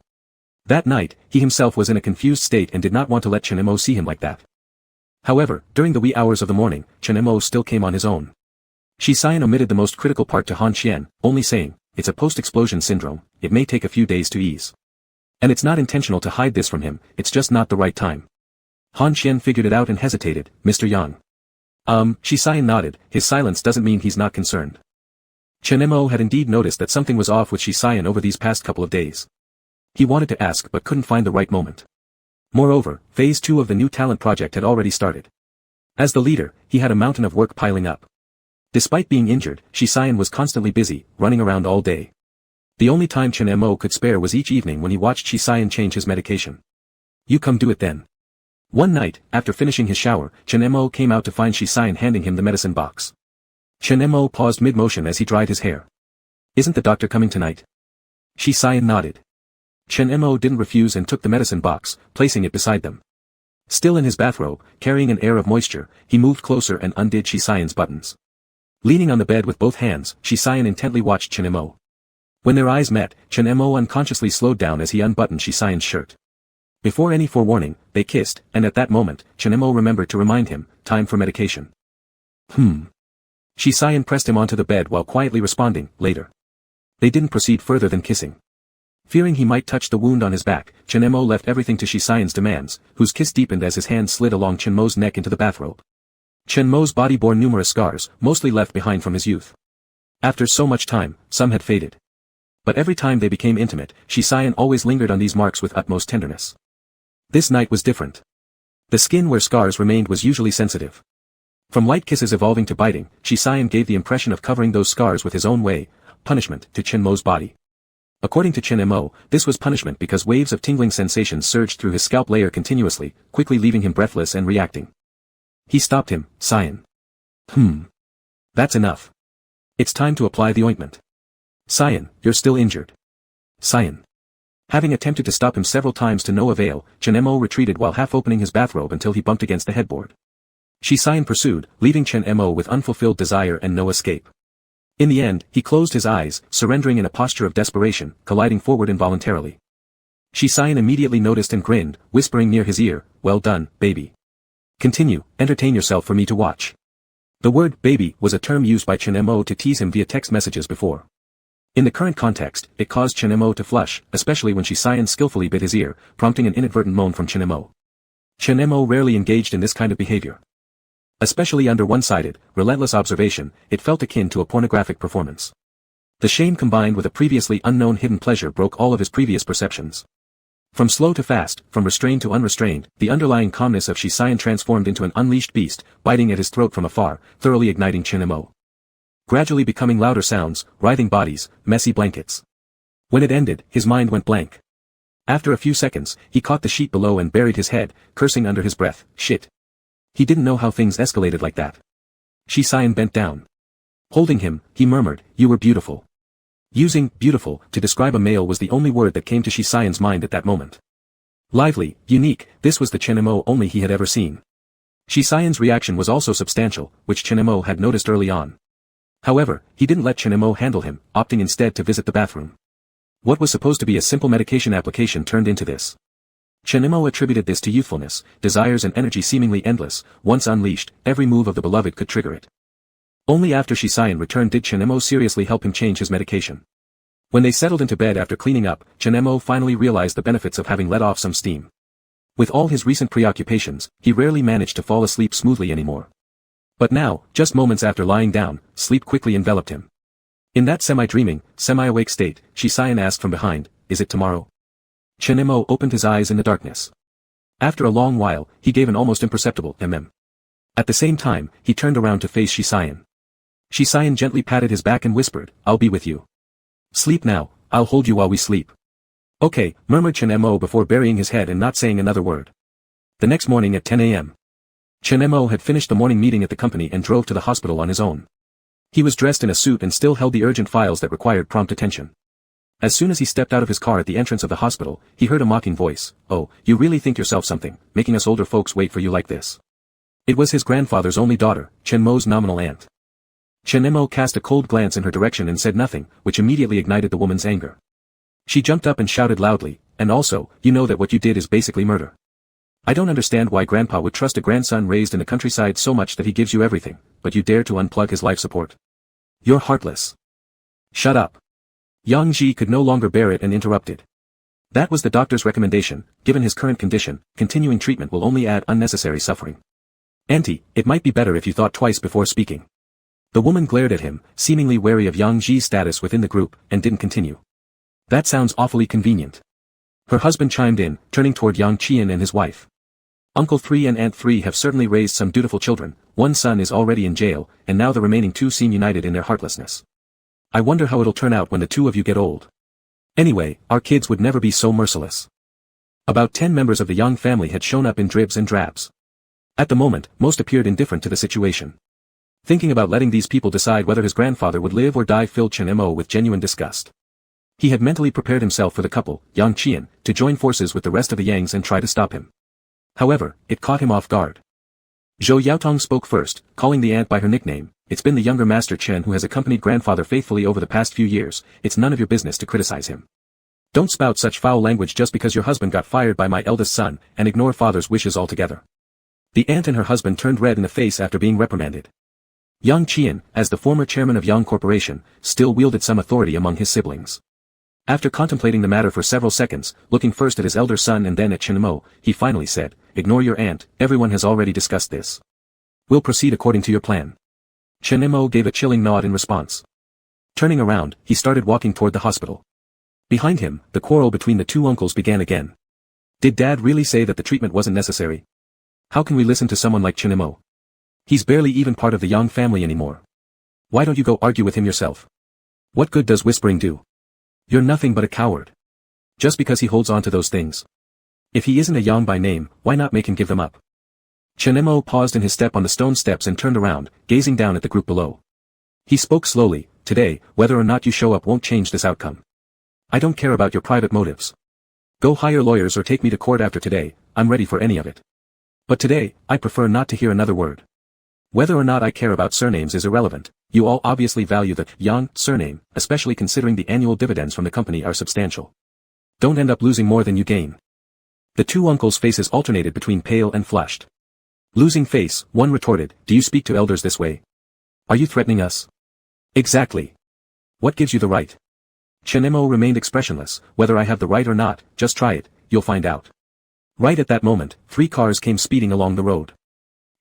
That night, he himself was in a confused state and did not want to let Chinemo see him like that. However, during the wee hours of the morning, Chinemo still came on his own. Shisayan omitted the most critical part to Han Qian, only saying, "It's a post-explosion syndrome, it may take a few days to ease. And it's not intentional to hide this from him, it's just not the right time." Han Qian figured it out and hesitated. "Mr. Yang." Shisayan nodded. His silence doesn't mean he's not concerned. Chinemo had indeed noticed that something was off with Shisayan over these past couple of days. He wanted to ask but couldn't find the right moment. Moreover, Phase 2 of the new talent project had already started. As the leader, he had a mountain of work piling up. Despite being injured, Shisayan was constantly busy, running around all day. The only time Chinemo could spare was each evening when he watched Shisayan change his medication. "You come do it then." One night, after finishing his shower, Chinemo came out to find Shisayan handing him the medicine box. Chen Mo paused mid-motion as he dried his hair. Isn't the doctor coming tonight? Shi Xian nodded. Chen Mo didn't refuse and took the medicine box, placing it beside them. Still in his bathrobe, carrying an air of moisture, he moved closer and undid Shi Xian's buttons. Leaning on the bed with both hands, Shi Xian intently watched Chen Mo. When their eyes met, Chen Mo unconsciously slowed down as he unbuttoned Shi Xian's shirt. Before any forewarning, they kissed, and at that moment, Chen Mo remembered to remind him, time for medication. Shi Xian pressed him onto the bed while quietly responding, later. They didn't proceed further than kissing. Fearing he might touch the wound on his back, Chen Mo left everything to Shi Xian's demands, whose kiss deepened as his hand slid along Chen Mo's neck into the bathrobe. Chen Mo's body bore numerous scars, mostly left behind from his youth. After so much time, some had faded. But every time they became intimate, Shi Xian always lingered on these marks with utmost tenderness. This night was different. The skin where scars remained was usually sensitive. From light kisses evolving to biting, Shi Xian gave the impression of covering those scars with his own way, punishment, to Chen Mo's body. According to Chen Mo, this was punishment because waves of tingling sensations surged through his scalp layer continuously, quickly leaving him breathless and reacting. He stopped him, Xian. That's enough. It's time to apply the ointment. Xian, you're still injured. Xian. Having attempted to stop him several times to no avail, Chen Mo retreated while half opening his bathrobe until he bumped against the headboard. Shi Xian pursued, leaving Chen Mo with unfulfilled desire and no escape. In the end, he closed his eyes, surrendering in a posture of desperation, colliding forward involuntarily. Shi Xian immediately noticed and grinned, whispering near his ear, "Well done, baby. Continue, entertain yourself for me to watch." The word baby was a term used by Chen Mo to tease him via text messages before. In the current context, it caused Chen Mo to flush, especially when Shi Xian skillfully bit his ear, prompting an inadvertent moan from Chen Mo. Chen Mo rarely engaged in this kind of behavior. Especially under one-sided, relentless observation, it felt akin to a pornographic performance. The shame combined with a previously unknown hidden pleasure broke all of his previous perceptions. From slow to fast, from restrained to unrestrained, the underlying calmness of Shi Xian transformed into an unleashed beast, biting at his throat from afar, thoroughly igniting Chen Mo. Gradually becoming louder sounds, writhing bodies, messy blankets. When it ended, his mind went blank. After a few seconds, he caught the sheet below and buried his head, cursing under his breath, "Shit." He didn't know how things escalated like that. Shi Xian bent down. Holding him, he murmured, "You were beautiful." Using beautiful to describe a male was the only word that came to Shi Xian's mind at that moment. Lively, unique, this was the Chen Mo only he had ever seen. Shi Xian's reaction was also substantial, which Chen Mo had noticed early on. However, he didn't let Chen Mo handle him, opting instead to visit the bathroom. What was supposed to be a simple medication application turned into this. Chen Mo attributed this to youthfulness, desires and energy seemingly endless. Once unleashed, every move of the beloved could trigger it. Only after Shi Xian returned did Chen Mo seriously help him change his medication. When they settled into bed after cleaning up, Chen Mo finally realized the benefits of having let off some steam. With all his recent preoccupations, he rarely managed to fall asleep smoothly anymore. But now, just moments after lying down, sleep quickly enveloped him. In that semi-dreaming, semi-awake state, Shi Xian asked from behind, "Is it tomorrow?" Chen Mo opened his eyes in the darkness. After a long while, he gave an almost imperceptible mm. At the same time, he turned around to face Shi Xian. Shi Xian gently patted his back and whispered, "I'll be with you. Sleep now, I'll hold you while we sleep." "Okay," murmured Chen Mo before burying his head and not saying another word. The next morning at 10 a.m. Chen Mo had finished the morning meeting at the company and drove to the hospital on his own. He was dressed in a suit and still held the urgent files that required prompt attention. As soon as he stepped out of his car at the entrance of the hospital, he heard a mocking voice, "Oh, you really think yourself something, making us older folks wait for you like this." It was his grandfather's only daughter, Chen Mo's nominal aunt. Chen Mo cast a cold glance in her direction and said nothing, which immediately ignited the woman's anger. She jumped up and shouted loudly, "And also, you know that what you did is basically murder. I don't understand why Grandpa would trust a grandson raised in the countryside so much that he gives you everything, but you dare to unplug his life support. You're heartless." "Shut up." Yang Ji could no longer bear it and interrupted. "That was the doctor's recommendation. Given his current condition, continuing treatment will only add unnecessary suffering. Auntie, it might be better if you thought twice before speaking." The woman glared at him, seemingly wary of Yang Ji's status within the group, and didn't continue. "That sounds awfully convenient." Her husband chimed in, turning toward Yang Qian and his wife. "Uncle 3 and Aunt 3 have certainly raised some dutiful children. One son is already in jail, and now the remaining two seem united in their heartlessness. I wonder how it'll turn out when the two of you get old. Anyway, our kids would never be so merciless." About 10 members of the Yang family had shown up in dribs and drabs. At the moment, most appeared indifferent to the situation. Thinking about letting these people decide whether his grandfather would live or die filled Chen Mo with genuine disgust. He had mentally prepared himself for the couple, Yang Qian, to join forces with the rest of the Yangs and try to stop him. However, it caught him off guard. Zhou Yaotong spoke first, calling the aunt by her nickname. It's been the younger Master Chen who has accompanied grandfather faithfully over the past few years. It's none of your business to criticize him. Don't spout such foul language just because your husband got fired by my eldest son, and ignore father's wishes altogether. The aunt and her husband turned red in the face after being reprimanded. Yang Qian, as the former chairman of Yang Corporation, still wielded some authority among his siblings. After contemplating the matter for several seconds, looking first at his elder son and then at Chen Mo, he finally said, "Ignore your aunt, everyone has already discussed this. We'll proceed according to your plan." Chen Mo gave a chilling nod in response. Turning around, he started walking toward the hospital. Behind him, the quarrel between the two uncles began again. Did Dad really say that the treatment wasn't necessary? How can we listen to someone like Chen Mo? He's barely even part of the Yang family anymore. Why don't you go argue with him yourself? What good does whispering do? You're nothing but a coward. Just because he holds on to those things. If he isn't a Yang by name, why not make him give them up? Chen Mo paused in his step on the stone steps and turned around, gazing down at the group below. He spoke slowly, "Today, whether or not you show up won't change this outcome. I don't care about your private motives. Go hire lawyers or take me to court after today, I'm ready for any of it. But today, I prefer not to hear another word. Whether or not I care about surnames is irrelevant. You all obviously value the Yang surname, especially considering the annual dividends from the company are substantial. Don't end up losing more than you gain." The two uncles' faces alternated between pale and flushed. Losing face, one retorted, "Do you speak to elders this way? Are you threatening us?" "Exactly. What gives you the right?" Chen Mo remained expressionless. "Whether I have the right or not, just try it, you'll find out." Right at that moment, 3 cars came speeding along the road.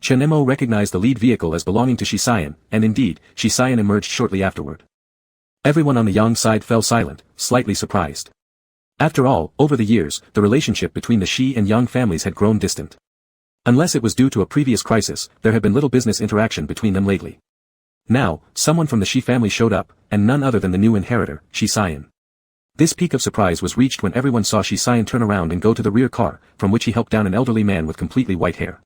Chen Mo recognized the lead vehicle as belonging to Shisayan, and indeed, Shisayan emerged shortly afterward. Everyone on the Yang side fell silent, slightly surprised. After all, over the years, the relationship between the Shi and Yang families had grown distant. Unless it was due to a previous crisis, there had been little business interaction between them lately. Now, someone from the Shi family showed up, and none other than the new inheritor, Shisayan. This peak of surprise was reached when everyone saw Shisayan turn around and go to the rear car, from which he helped down an elderly man with completely white hair.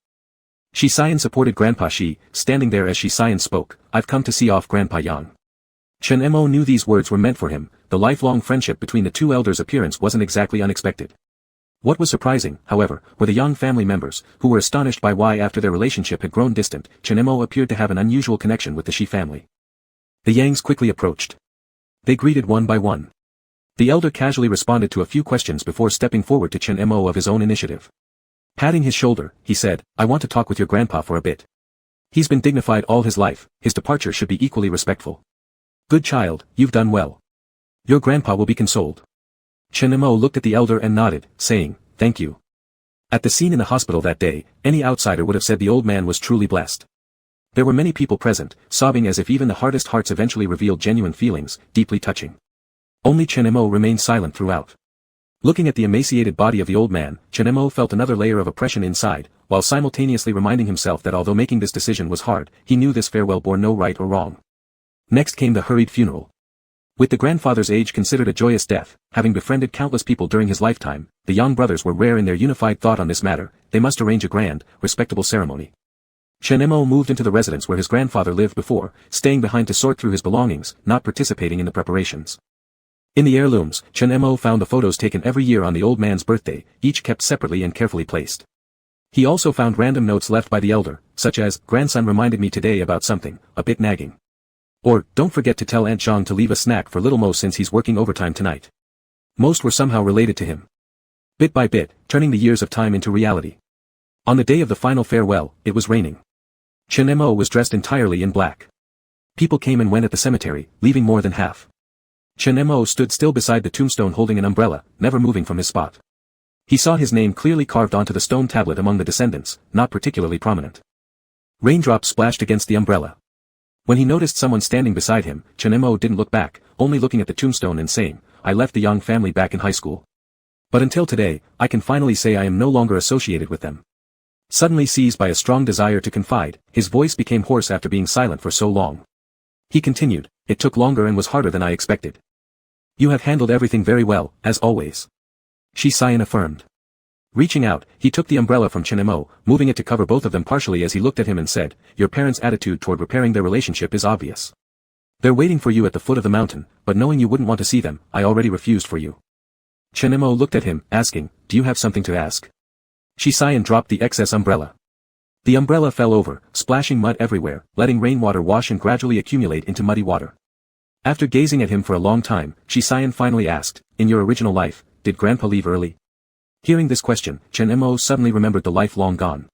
Shisayan supported Grandpa Shi, standing there as Shisayan spoke, "I've come to see off Grandpa Yang." Chen Mo knew these words were meant for him. The lifelong friendship between the two elders' appearance wasn't exactly unexpected. What was surprising, however, were the Yang family members, who were astonished by why after their relationship had grown distant, Chen Mo appeared to have an unusual connection with the Shi family. The Yangs quickly approached. They greeted one by one. The elder casually responded to a few questions before stepping forward to Chen Mo of his own initiative. Patting his shoulder, he said, "I want to talk with your grandpa for a bit. He's been dignified all his life, his departure should be equally respectful. Good child, you've done well. Your grandpa will be consoled." Chen Mo looked at the elder and nodded, saying, "Thank you." At the scene in the hospital that day, any outsider would have said the old man was truly blessed. There were many people present, sobbing as if even the hardest hearts eventually revealed genuine feelings, deeply touching. Only Chen Mo remained silent throughout. Looking at the emaciated body of the old man, Chen Mo felt another layer of oppression inside, while simultaneously reminding himself that although making this decision was hard, he knew this farewell bore no right or wrong. Next came the hurried funeral. With the grandfather's age considered a joyous death, having befriended countless people during his lifetime, the Yang brothers were rare in their unified thought on this matter. They must arrange a grand, respectable ceremony. Chen Mo moved into the residence where his grandfather lived before, staying behind to sort through his belongings, not participating in the preparations. In the heirlooms, Chen Mo found the photos taken every year on the old man's birthday, each kept separately and carefully placed. He also found random notes left by the elder, such as, "Grandson reminded me today about something, a bit nagging." Or, "Don't forget to tell Aunt Zhang to leave a snack for little Mo since he's working overtime tonight." Most were somehow related to him. Bit by bit, turning the years of time into reality. On the day of the final farewell, it was raining. Chen Mo was dressed entirely in black. People came and went at the cemetery, leaving more than half. Chen Mo stood still beside the tombstone holding an umbrella, never moving from his spot. He saw his name clearly carved onto the stone tablet among the descendants, not particularly prominent. Raindrops splashed against the umbrella. When he noticed someone standing beside him, Chen Mo didn't look back, only looking at the tombstone and saying, "I left the Yang family back in high school. But until today, I can finally say I am no longer associated with them." Suddenly seized by a strong desire to confide, his voice became hoarse after being silent for so long. He continued, "It took longer and was harder than I expected. You have handled everything very well, as always." Shisayan affirmed. Reaching out, he took the umbrella from Chinemo, moving it to cover both of them partially as he looked at him and said, "Your parents' attitude toward repairing their relationship is obvious. They're waiting for you at the foot of the mountain, but knowing you wouldn't want to see them, I already refused for you." Chinemo looked at him, asking, "Do you have something to ask?" Shisayan dropped the excess umbrella. The umbrella fell over, splashing mud everywhere, letting rainwater wash and gradually accumulate into muddy water. After gazing at him for a long time, Shisayan finally asked, "In your original life, did Grandpa leave early?" Hearing this question, Chinemo suddenly remembered the life long gone.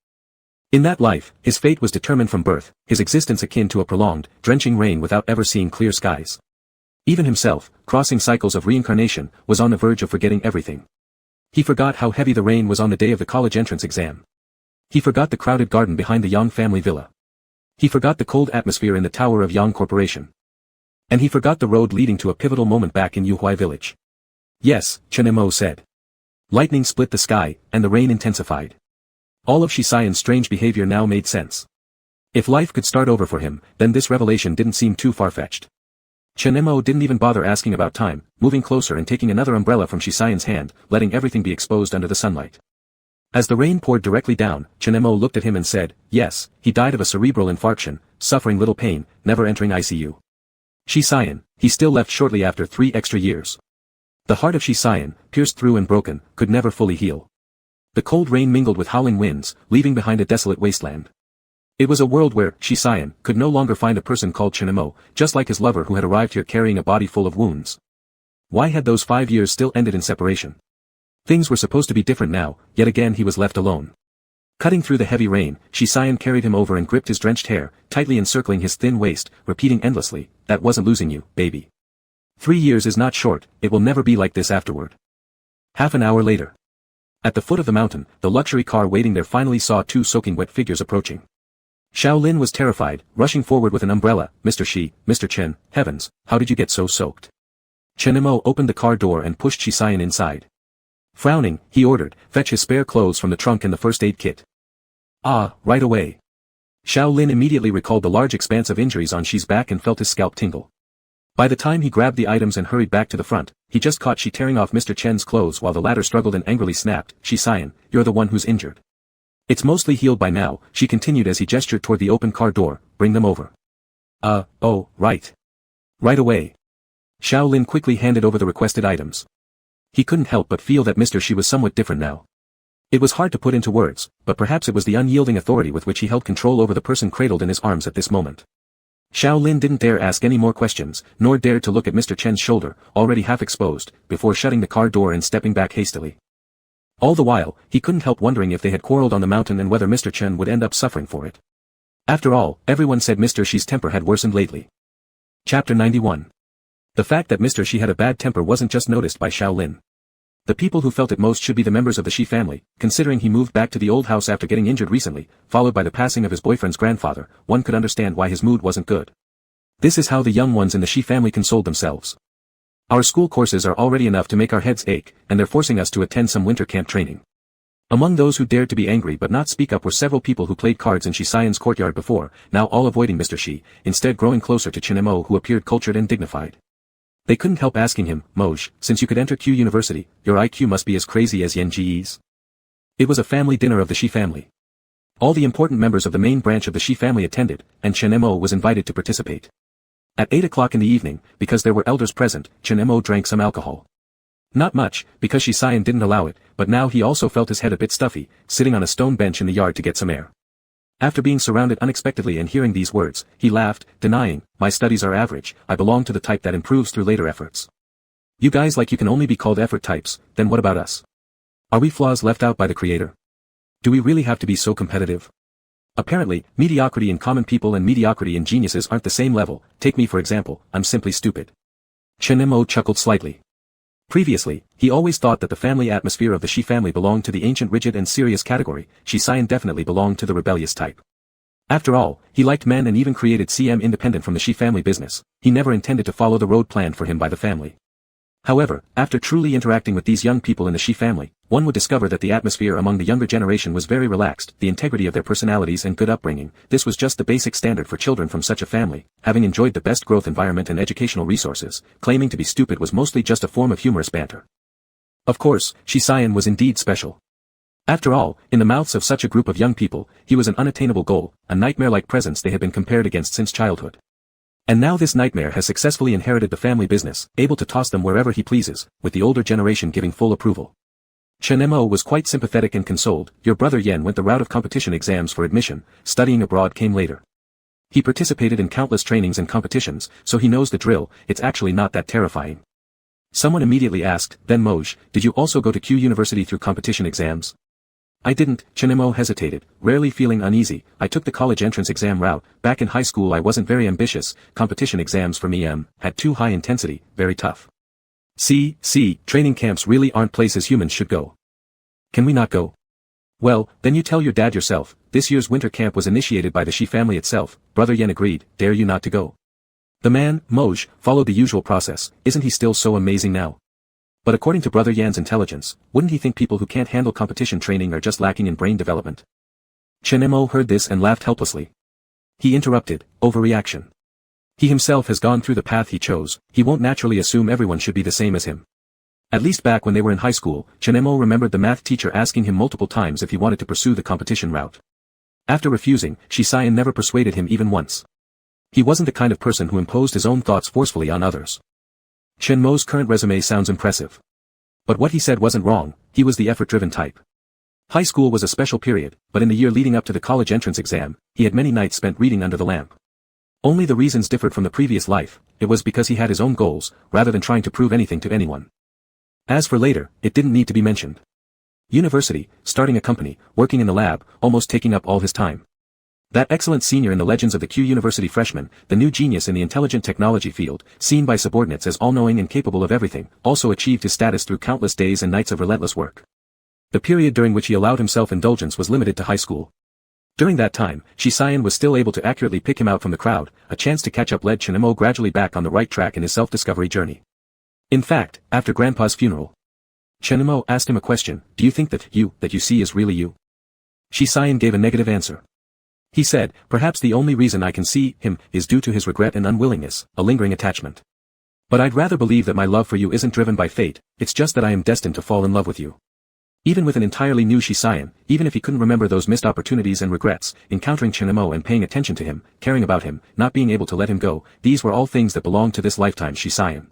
In that life, his fate was determined from birth, his existence akin to a prolonged, drenching rain without ever seeing clear skies. Even himself, crossing cycles of reincarnation, was on the verge of forgetting everything. He forgot how heavy the rain was on the day of the college entrance exam. He forgot the crowded garden behind the Yang family villa. He forgot the cold atmosphere in the tower of Yang Corporation. And he forgot the road leading to a pivotal moment back in Yuhui village. "Yes," Chinemo said. Lightning split the sky, and the rain intensified. All of Shisayan's strange behavior now made sense. If life could start over for him, then this revelation didn't seem too far-fetched. Chinemo didn't even bother asking about time, moving closer and taking another umbrella from Shisayan's hand, letting everything be exposed under the sunlight. As the rain poured directly down, Chinemo looked at him and said, "Yes, he died of a cerebral infarction, suffering little pain, never entering ICU. Shisayan, he still left shortly after 3 extra years." The heart of Shisayan, pierced through and broken, could never fully heal. The cold rain mingled with howling winds, leaving behind a desolate wasteland. It was a world where Shisayan could no longer find a person called Chinemo, just like his lover who had arrived here carrying a body full of wounds. Why had those 5 years still ended in separation? Things were supposed to be different now, yet again he was left alone. Cutting through the heavy rain, Shisayan carried him over and gripped his drenched hair, tightly encircling his thin waist, repeating endlessly, "That wasn't losing you, baby. 3 years is not short, it will never be like this afterward." Half an hour later. At the foot of the mountain, the luxury car waiting there finally saw 2 soaking wet figures approaching. Xiaolin was terrified, rushing forward with an umbrella. "Mr. Shi, Mr. Chen, heavens, how did you get so soaked?" Chenemo opened the car door and pushed Shisayan inside. Frowning, he ordered, "Fetch his spare clothes from the trunk and the first aid kit." "Ah, right away." Xiaolin immediately recalled the large expanse of injuries on Shi's back and felt his scalp tingle. By the time he grabbed the items and hurried back to the front, he just caught Shi tearing off Mr. Chen's clothes while the latter struggled and angrily snapped, "Shisayan, you're the one who's injured." "It's mostly healed by now," she continued as he gestured toward the open car door, "Bring them over." Oh, right. Right away." Xiaolin quickly handed over the requested items. He couldn't help but feel that Mr. Shi was somewhat different now. It was hard to put into words, but perhaps it was the unyielding authority with which he held control over the person cradled in his arms at this moment. Xiaolin didn't dare ask any more questions, nor dared to look at Mr. Chen's shoulder, already half exposed, before shutting the car door and stepping back hastily. All the while, he couldn't help wondering if they had quarreled on the mountain and whether Mr. Chen would end up suffering for it. After all, everyone said Mr. Shi's temper had worsened lately. Chapter 91. The fact that Mr. Shi had a bad temper wasn't just noticed by Xiaolin. The people who felt it most should be the members of the Shi family, considering he moved back to the old house after getting injured recently, followed by the passing of his boyfriend's grandfather. One could understand why his mood wasn't good. This is how the young ones in the Shi family consoled themselves. "Our school courses are already enough to make our heads ache, and they're forcing us to attend some winter camp training." Among those who dared to be angry but not speak up were several people who played cards in Shisayan's courtyard before, now all avoiding Mr. Shi, instead growing closer to Chinemo who appeared cultured and dignified. They couldn't help asking him, "Moj, since you could enter Q University, your IQ must be as crazy as Yen Ji's." It was a family dinner of the Shi family. All the important members of the main branch of the Shi family attended, and Chinemo was invited to participate. At 8 o'clock in the evening, because there were elders present, Chinemo drank some alcohol. Not much, because Shisayan didn't allow it, but now he also felt his head a bit stuffy, sitting on a stone bench in the yard to get some air. After being surrounded unexpectedly and hearing these words, he laughed, denying, "My studies are average, I belong to the type that improves through later efforts." "You guys like you can only be called effort types, then what about us? Are we flaws left out by the Creator? Do we really have to be so competitive? Apparently, mediocrity in common people and mediocrity in geniuses aren't the same level. Take me for example, I'm simply stupid." Chinemo chuckled slightly. Previously, he always thought that the family atmosphere of the Shi family belonged to the ancient rigid and serious category. Shisayan definitely belonged to the rebellious type. After all, he liked men and even created CM independent from the Shi family business. He never intended to follow the road planned for him by the family. However, after truly interacting with these young people in the Shi family, one would discover that the atmosphere among the younger generation was very relaxed, the integrity of their personalities and good upbringing. This was just the basic standard for children from such a family, having enjoyed the best growth environment and educational resources. Claiming to be stupid was mostly just a form of humorous banter. Of course, Shisayan was indeed special. After all, in the mouths of such a group of young people, he was an unattainable goal, a nightmare-like presence they had been compared against since childhood. And now this nightmare has successfully inherited the family business, able to toss them wherever he pleases, with the older generation giving full approval. Chen Mo was quite sympathetic and consoled. Your brother Yen went the route of competition exams for admission, studying abroad came later. He participated in countless trainings and competitions, so he knows the drill. It's actually not that terrifying. Someone immediately asked, then Moj, did you also go to Q University through competition exams? I didn't. Chen Mo hesitated, rarely feeling uneasy. I took the college entrance exam route. Back in high school I wasn't very ambitious. Competition exams for me had too high intensity, very tough. See, training camps really aren't places humans should go. Can we not go? Well, then you tell your dad yourself. This year's winter camp was initiated by the Shi family itself. Brother Yen agreed. Dare you not to go? The man, Moj, followed the usual process. Isn't he still so amazing now? But according to Brother Yan's intelligence, wouldn't he think people who can't handle competition training are just lacking in brain development? Chen Mo heard this and laughed helplessly. He interrupted. Overreaction. He himself has gone through the path he chose. He won't naturally assume everyone should be the same as him. At least back when they were in high school, Chen Mo remembered the math teacher asking him multiple times if he wanted to pursue the competition route. After refusing, Shi Xian never persuaded him even once. He wasn't the kind of person who imposed his own thoughts forcefully on others. Chen Mo's current resume sounds impressive. But what he said wasn't wrong, he was the effort-driven type. High school was a special period, but in the year leading up to the college entrance exam, he had many nights spent reading under the lamp. Only the reasons differed from the previous life. It was because he had his own goals, rather than trying to prove anything to anyone. As for later, it didn't need to be mentioned. University, starting a company, working in the lab, almost taking up all his time. That excellent senior in the legends of the Q University freshman, the new genius in the intelligent technology field, seen by subordinates as all-knowing and capable of everything, also achieved his status through countless days and nights of relentless work. The period during which he allowed himself indulgence was limited to high school. During that time, Shi Xian was still able to accurately pick him out from the crowd. A chance to catch up led Chen Mo gradually back on the right track in his self-discovery journey. In fact, after Grandpa's funeral, Chen Mo asked him a question. Do you think that you see is really you? Shi Xian gave a negative answer. He said, perhaps the only reason I can see him is due to his regret and unwillingness, a lingering attachment. But I'd rather believe that my love for you isn't driven by fate, it's just that I am destined to fall in love with you. Even with an entirely new Shi Xian, even if he couldn't remember those missed opportunities and regrets, encountering Chen Mo and paying attention to him, caring about him, not being able to let him go, these were all things that belonged to this lifetime Shi Xian.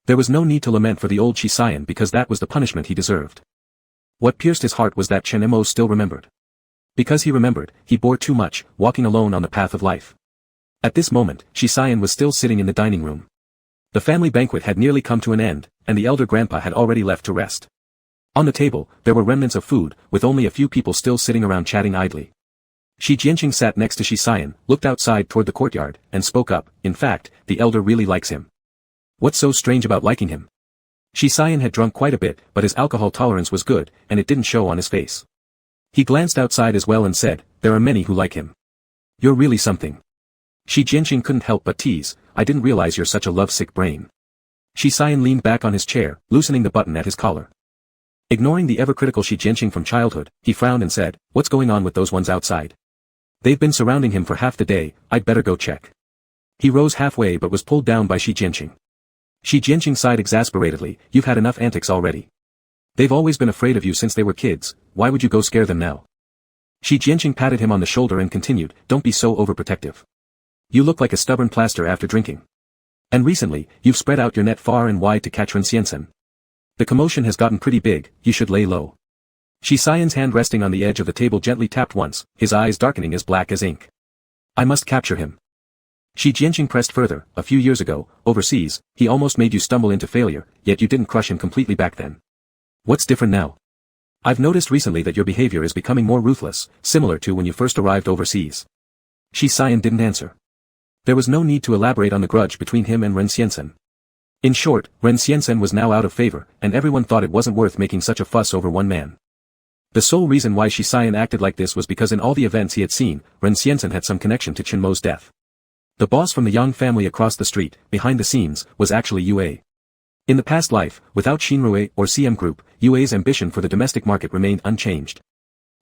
There was no need to lament for the old Shi Xian because that was the punishment he deserved. What pierced his heart was that Chen Mo still remembered. Because he remembered, he bore too much, walking alone on the path of life. At this moment, Shi Xian was still sitting in the dining room. The family banquet had nearly come to an end, and the elder grandpa had already left to rest. On the table, there were remnants of food, with only a few people still sitting around chatting idly. Shi Jianqing sat next to Shi Xian, looked outside toward the courtyard, and spoke up. In fact, the elder really likes him. What's so strange about liking him? Shi Xian had drunk quite a bit, but his alcohol tolerance was good, and it didn't show on his face. He glanced outside as well and said, there are many who like him. You're really something. Shi Jianqing couldn't help but tease, I didn't realize you're such a lovesick brain. Shi Xian leaned back on his chair, loosening the button at his collar. Ignoring the ever-critical Shi Jianqing from childhood, he frowned and said, what's going on with those ones outside? They've been surrounding him for half the day, I'd better go check. He rose halfway but was pulled down by Shi Jianqing. Shi Jianqing sighed exasperatedly, you've had enough antics already. They've always been afraid of you since they were kids, why would you go scare them now? Shi Jianqing patted him on the shoulder and continued, don't be so overprotective. You look like a stubborn plaster after drinking. And recently, you've spread out your net far and wide to catch Ren Xiansen. The commotion has gotten pretty big, you should lay low. Shi Xian's hand resting on the edge of the table gently tapped once, his eyes darkening as black as ink. I must capture him. Shi Jianqing pressed further, a few years ago, overseas, he almost made you stumble into failure, yet you didn't crush him completely back then. What's different now? I've noticed recently that your behavior is becoming more ruthless, similar to when you first arrived overseas. Shi Xian didn't answer. There was no need to elaborate on the grudge between him and Ren Xiansen. In short, Ren Xiansen was now out of favor, and everyone thought it wasn't worth making such a fuss over one man. The sole reason why Shi Xian acted like this was because in all the events he had seen, Ren Xiansen had some connection to Chen Mo's death. The boss from the Yang family across the street, behind the scenes, was actually Yue. In the past life, without Xinrui or CM Group, Yue's ambition for the domestic market remained unchanged.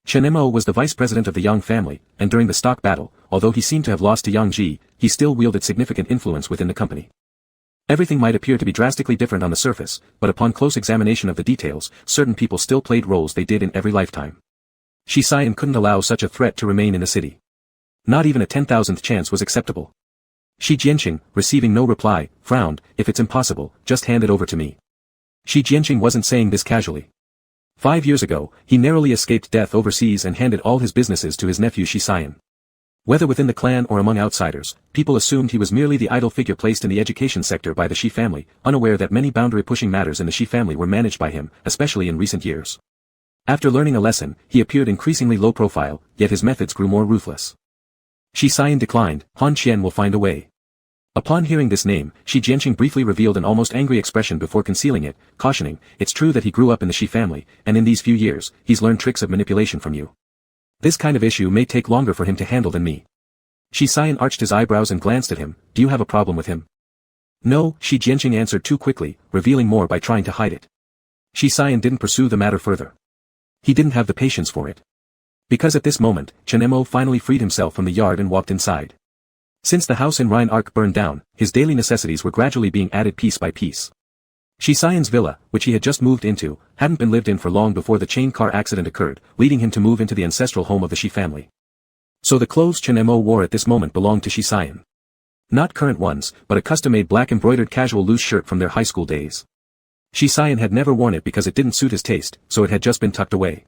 Chen Mo was the vice president of the Yang family, and during the stock battle, although he seemed to have lost to Yang Ji, he still wielded significant influence within the company. Everything might appear to be drastically different on the surface, but upon close examination of the details, certain people still played roles they did in every lifetime. Shi Xian couldn't allow such a threat to remain in the city. Not even a 10,000th chance was acceptable. Shi Jianqing, receiving no reply, frowned. If it's impossible, just hand it over to me. Shi Jianqing wasn't saying this casually. 5 years ago, he narrowly escaped death overseas and handed all his businesses to his nephew Shi Xian. Whether within the clan or among outsiders, people assumed he was merely the idle figure placed in the education sector by the Shi family, unaware that many boundary-pushing matters in the Shi family were managed by him, especially in recent years. After learning a lesson, he appeared increasingly low profile, yet his methods grew more ruthless. Shi Xian declined. Han Qian will find a way. Upon hearing this name, Shi Jianqing briefly revealed an almost angry expression before concealing it, cautioning, it's true that he grew up in the Shi family, and in these few years, he's learned tricks of manipulation from you. This kind of issue may take longer for him to handle than me. Shi Xian arched his eyebrows and glanced at him. Do you have a problem with him? No, Shi Jianqing answered too quickly, revealing more by trying to hide it. Shi Xian didn't pursue the matter further. He didn't have the patience for it. Because at this moment, Chen Mo finally freed himself from the yard and walked inside. Since the house in Rhine Arc burned down, his daily necessities were gradually being added piece by piece. Shi Xian's villa, which he had just moved into, hadn't been lived in for long before the chain car accident occurred, leading him to move into the ancestral home of the Shi family. So the clothes Chen Mo wore at this moment belonged to Shi Xian. Not current ones, but a custom-made black embroidered casual loose shirt from their high school days. Shi Xian had never worn it because it didn't suit his taste, so it had just been tucked away.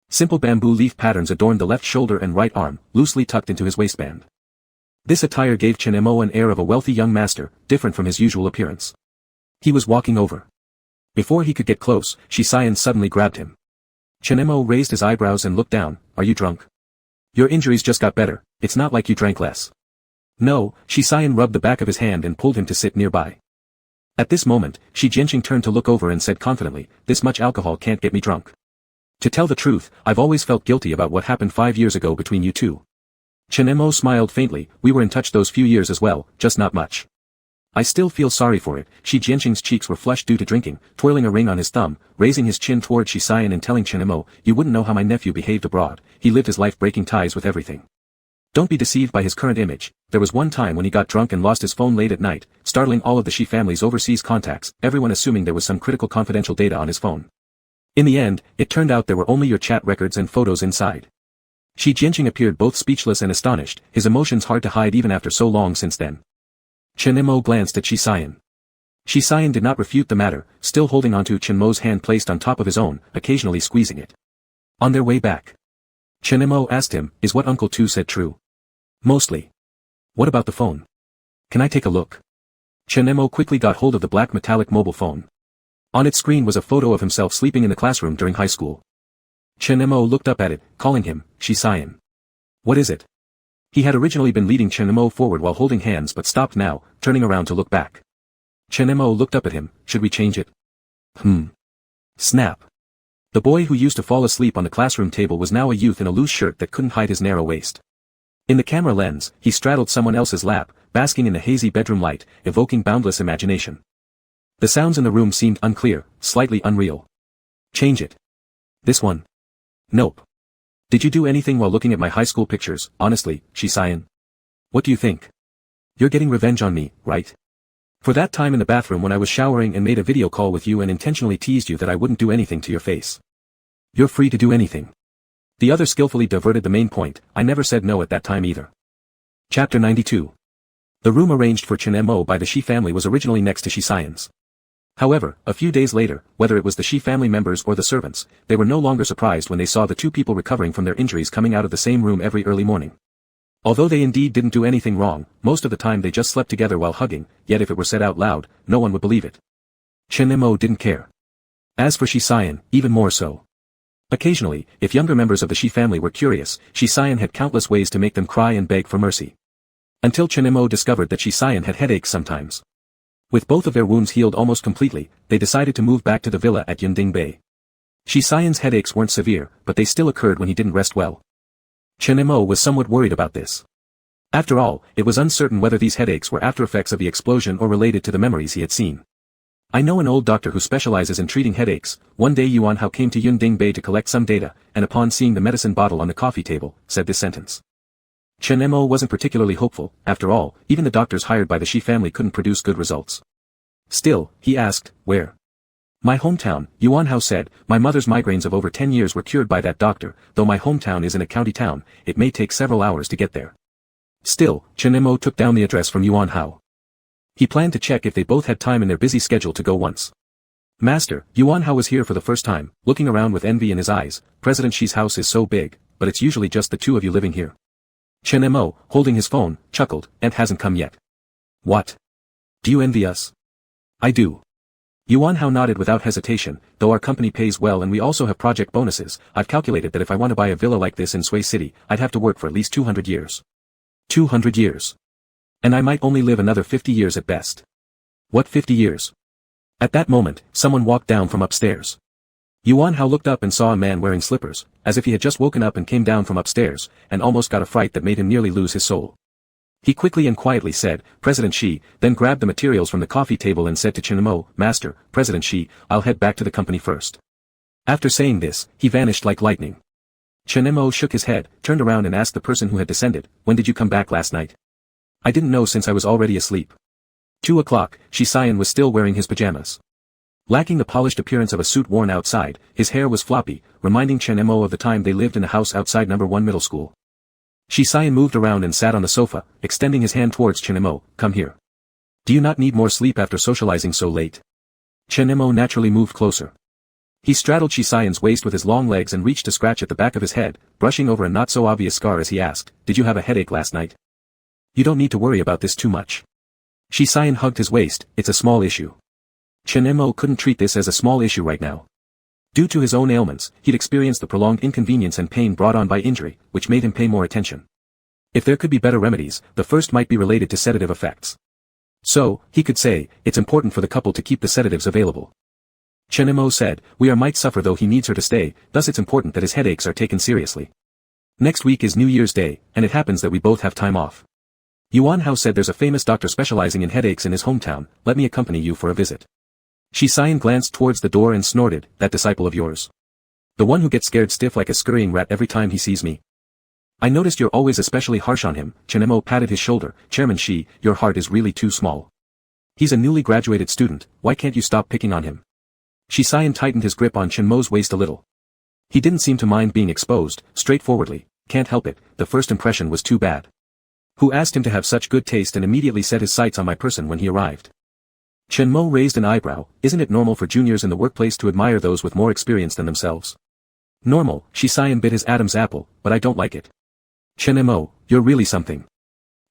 Simple bamboo leaf patterns adorned the left shoulder and right arm, loosely tucked into his waistband. This attire gave Chen Mo an air of a wealthy young master, different from his usual appearance. He was walking over. Before he could get close, Shi Xian suddenly grabbed him. Chen Mo raised his eyebrows and looked down. Are you drunk? Your injuries just got better, it's not like you drank less. No, Shi Xian rubbed the back of his hand and pulled him to sit nearby. At this moment, Shi Jianqing turned to look over and said confidently, this much alcohol can't get me drunk. To tell the truth, I've always felt guilty about what happened 5 years ago between you two. Chen Mo smiled faintly. We were in touch those few years as well, just not much. I still feel sorry for it. Shi Jianqing's cheeks were flushed due to drinking, twirling a ring on his thumb, raising his chin toward Shi Xian and telling Chen Mo, you wouldn't know how my nephew behaved abroad. He lived his life breaking ties with everything. Don't be deceived by his current image. There was one time when he got drunk and lost his phone late at night, startling all of the Shi family's overseas contacts, everyone assuming there was some critical confidential data on his phone. In the end, it turned out there were only your chat records and photos inside. Shi Jianqing appeared both speechless and astonished, his emotions hard to hide even after so long since then. Chen Mo glanced at Shi Xian. Shi Xian did not refute the matter, still holding onto Chen Mo's hand placed on top of his own, occasionally squeezing it. On their way back, Chen Mo asked him, is what Uncle Tu said true? Mostly. What about the phone? Can I take a look? Chen Mo quickly got hold of the black metallic mobile phone. On its screen was a photo of himself sleeping in the classroom during high school. Chen Mo looked up at it, calling him, Shi Xian. What is it? He had originally been leading Chen Mo forward while holding hands but stopped now, turning around to look back. Chen Mo looked up at him, should we change it? Snap. The boy who used to fall asleep on the classroom table was now a youth in a loose shirt that couldn't hide his narrow waist. In the camera lens, he straddled someone else's lap, basking in the hazy bedroom light, evoking boundless imagination. The sounds in the room seemed unclear, slightly unreal. Change it. This one. Nope. Did you do anything while looking at my high school pictures, honestly, Shi Xian? What do you think? You're getting revenge on me, right? For that time in the bathroom when I was showering and made a video call with you and intentionally teased you that I wouldn't do anything to your face. You're free to do anything. The other skillfully diverted the main point, I never said no at that time either. Chapter 92. The room arranged for Chen Mo by the Shi family was originally next to Shi Xian's. However, a few days later, whether it was the Shi family members or the servants, they were no longer surprised when they saw the two people recovering from their injuries coming out of the same room every early morning. Although they indeed didn't do anything wrong, most of the time they just slept together while hugging, yet if it were said out loud, no one would believe it. Chen Mo didn't care. As for Shi Xian, even more so. Occasionally, if younger members of the Shi family were curious, Shi Xian had countless ways to make them cry and beg for mercy. Until Chen Mo discovered that Shi Xian had headaches sometimes. With both of their wounds healed almost completely, they decided to move back to the villa at Yunding Bay. Shi Xian's headaches weren't severe, but they still occurred when he didn't rest well. Chen Mo was somewhat worried about this. After all, it was uncertain whether these headaches were after effects of the explosion or related to the memories he had seen. I know an old doctor who specializes in treating headaches. One day Yuan Hao came to Yunding Bay to collect some data, and upon seeing the medicine bottle on the coffee table, said this sentence. Chen Mo wasn't particularly hopeful. After all, even the doctors hired by the Shi family couldn't produce good results. Still, he asked, where? My hometown, Yuan Hao said. My mother's migraines of over 10 years were cured by that doctor. Though my hometown is in a county town, it may take several hours to get there. Still, Chen Mo took down the address from Yuan Hao. He planned to check if they both had time in their busy schedule to go once. Master, Yuan Hao was here for the first time, looking around with envy in his eyes. President Shi's house is so big, but it's usually just the two of you living here. Chen Mo, holding his phone, chuckled, and hasn't come yet. What? Do you envy us? I do. Yuan Hao nodded without hesitation. Though our company pays well and we also have project bonuses, I've calculated that if I want to buy a villa like this in Sui City, I'd have to work for at least 200 years. 200 years. And I might only live another 50 years at best. What 50 years? At that moment, someone walked down from upstairs. Yuan Hao looked up and saw a man wearing slippers, as if he had just woken up and came down from upstairs, and almost got a fright that made him nearly lose his soul. He quickly and quietly said, President Shi, then grabbed the materials from the coffee table and said to Chen Mo, Master, President Shi, I'll head back to the company first. After saying this, he vanished like lightning. Chen Mo shook his head, turned around and asked the person who had descended, when did you come back last night? I didn't know since I was already asleep. 2 o'clock, Shi Xian was still wearing his pajamas. Lacking the polished appearance of a suit worn outside, his hair was floppy, reminding Chen Mo of the time they lived in a house outside No. 1 middle school. Shi Xian moved around and sat on the sofa, extending his hand towards Chen Mo, come here. Do you not need more sleep after socializing so late? Chen Mo naturally moved closer. He straddled Shi Xian's waist with his long legs and reached to scratch at the back of his head, brushing over a not-so-obvious scar as he asked, did you have a headache last night? You don't need to worry about this too much. Shi Xian hugged his waist, it's a small issue. Chen Mo couldn't treat this as a small issue right now. Due to his own ailments, he'd experienced the prolonged inconvenience and pain brought on by injury, which made him pay more attention. If there could be better remedies, the first might be related to sedative effects. So, he could say, it's important for the couple to keep the sedatives available. Chen Mo said, we might suffer though he needs her to stay, thus it's important that his headaches are taken seriously. Next week is New Year's Day, and it happens that we both have time off. Yuan Hao said there's a famous doctor specializing in headaches in his hometown, let me accompany you for a visit. Shi Xian glanced towards the door and snorted, that disciple of yours. The one who gets scared stiff like a scurrying rat every time he sees me. I noticed you're always especially harsh on him. Chen Mo patted his shoulder, Chairman Shi, your heart is really too small. He's a newly graduated student, why can't you stop picking on him? Shi Xian tightened his grip on Chen Mo's waist a little. He didn't seem to mind being exposed, straightforwardly, can't help it, the first impression was too bad. Who asked him to have such good taste and immediately set his sights on my person when he arrived? Chen Mo raised an eyebrow, isn't it normal for juniors in the workplace to admire those with more experience than themselves? Normal, Shi Xian bit his Adam's apple, but I don't like it. Chen Mo, you're really something.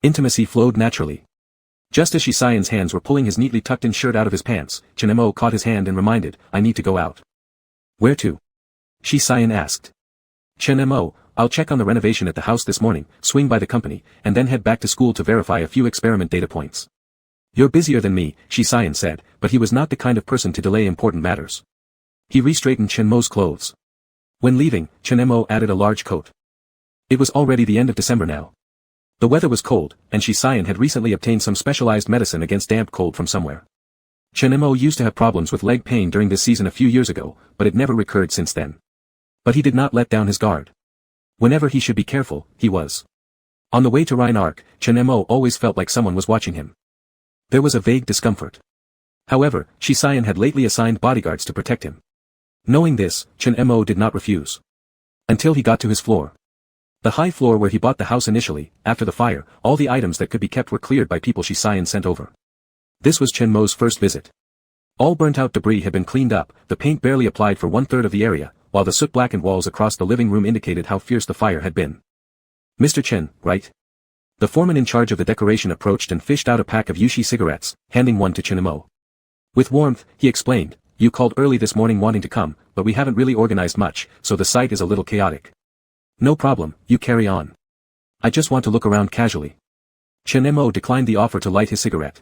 Intimacy flowed naturally. Just as Shi Xian's hands were pulling his neatly tucked-in shirt out of his pants, Chen Mo caught his hand and reminded, I need to go out. Where to? Shi Xian asked. Chen Mo, I'll check on the renovation at the house this morning, swing by the company, and then head back to school to verify a few experiment data points. You're busier than me, Shi Xian said, but he was not the kind of person to delay important matters. He re-straightened Chen Mo's clothes. When leaving, Chen Mo added a large coat. It was already the end of December now. The weather was cold, and Shi Xian had recently obtained some specialized medicine against damp cold from somewhere. Chen Mo used to have problems with leg pain during this season a few years ago, but it never recurred since then. But he did not let down his guard. Whenever he should be careful, he was. On the way to Rhine Arc, Chen Mo always felt like someone was watching him. There was a vague discomfort. However, Shi Xian had lately assigned bodyguards to protect him. Knowing this, Chen Mo did not refuse. Until he got to his floor. The high floor where he bought the house initially, after the fire, all the items that could be kept were cleared by people Shi Xian sent over. This was Chen Mo's first visit. All burnt-out debris had been cleaned up, the paint barely applied for 1/3 of the area, while the soot-blackened walls across the living room indicated how fierce the fire had been. Mr. Chen, right? The foreman in charge of the decoration approached and fished out a pack of Yushi cigarettes, handing one to Chen Mo. With warmth, he explained, you called early this morning wanting to come, but we haven't really organized much, so the site is a little chaotic. No problem, you carry on. I just want to look around casually. Chen Mo declined the offer to light his cigarette.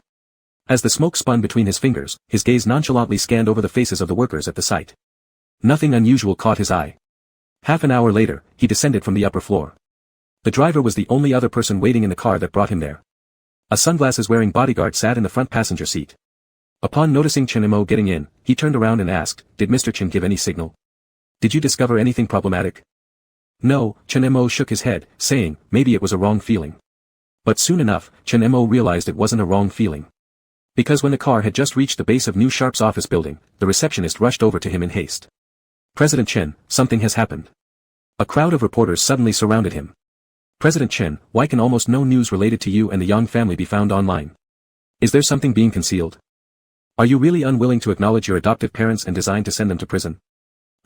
As the smoke spun between his fingers, his gaze nonchalantly scanned over the faces of the workers at the site. Nothing unusual caught his eye. Half an hour later, he descended from the upper floor. The driver was the only other person waiting in the car that brought him there. A sunglasses-wearing bodyguard sat in the front passenger seat. Upon noticing Chen Mo getting in, he turned around and asked, did Mr. Chen give any signal? Did you discover anything problematic? No, Chen Mo shook his head, saying, maybe it was a wrong feeling. But soon enough, Chen Mo realized it wasn't a wrong feeling. Because when the car had just reached the base of New Sharp's office building, the receptionist rushed over to him in haste. President Chen, something has happened. A crowd of reporters suddenly surrounded him. President Chen, why can almost no news related to you and the Yang family be found online? Is there something being concealed? Are you really unwilling to acknowledge your adoptive parents and design to send them to prison?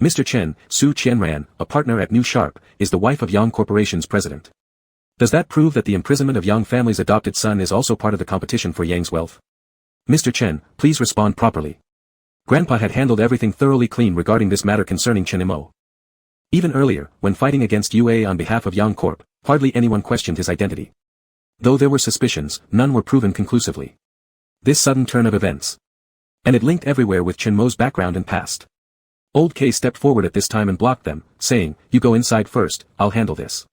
Mr. Chen, Su Qianran, a partner at New Sharp, is the wife of Yang Corporation's president. Does that prove that the imprisonment of Yang family's adopted son is also part of the competition for Yang's wealth? Mr. Chen, please respond properly. Grandpa had handled everything thoroughly clean regarding this matter concerning Chen Imo. Even earlier, when fighting against UA on behalf of Yang Corp, hardly anyone questioned his identity. Though there were suspicions, none were proven conclusively. This sudden turn of events. And it linked everywhere with Chen Mo's background and past. Old K stepped forward at this time and blocked them, saying, "You go inside first, I'll handle this."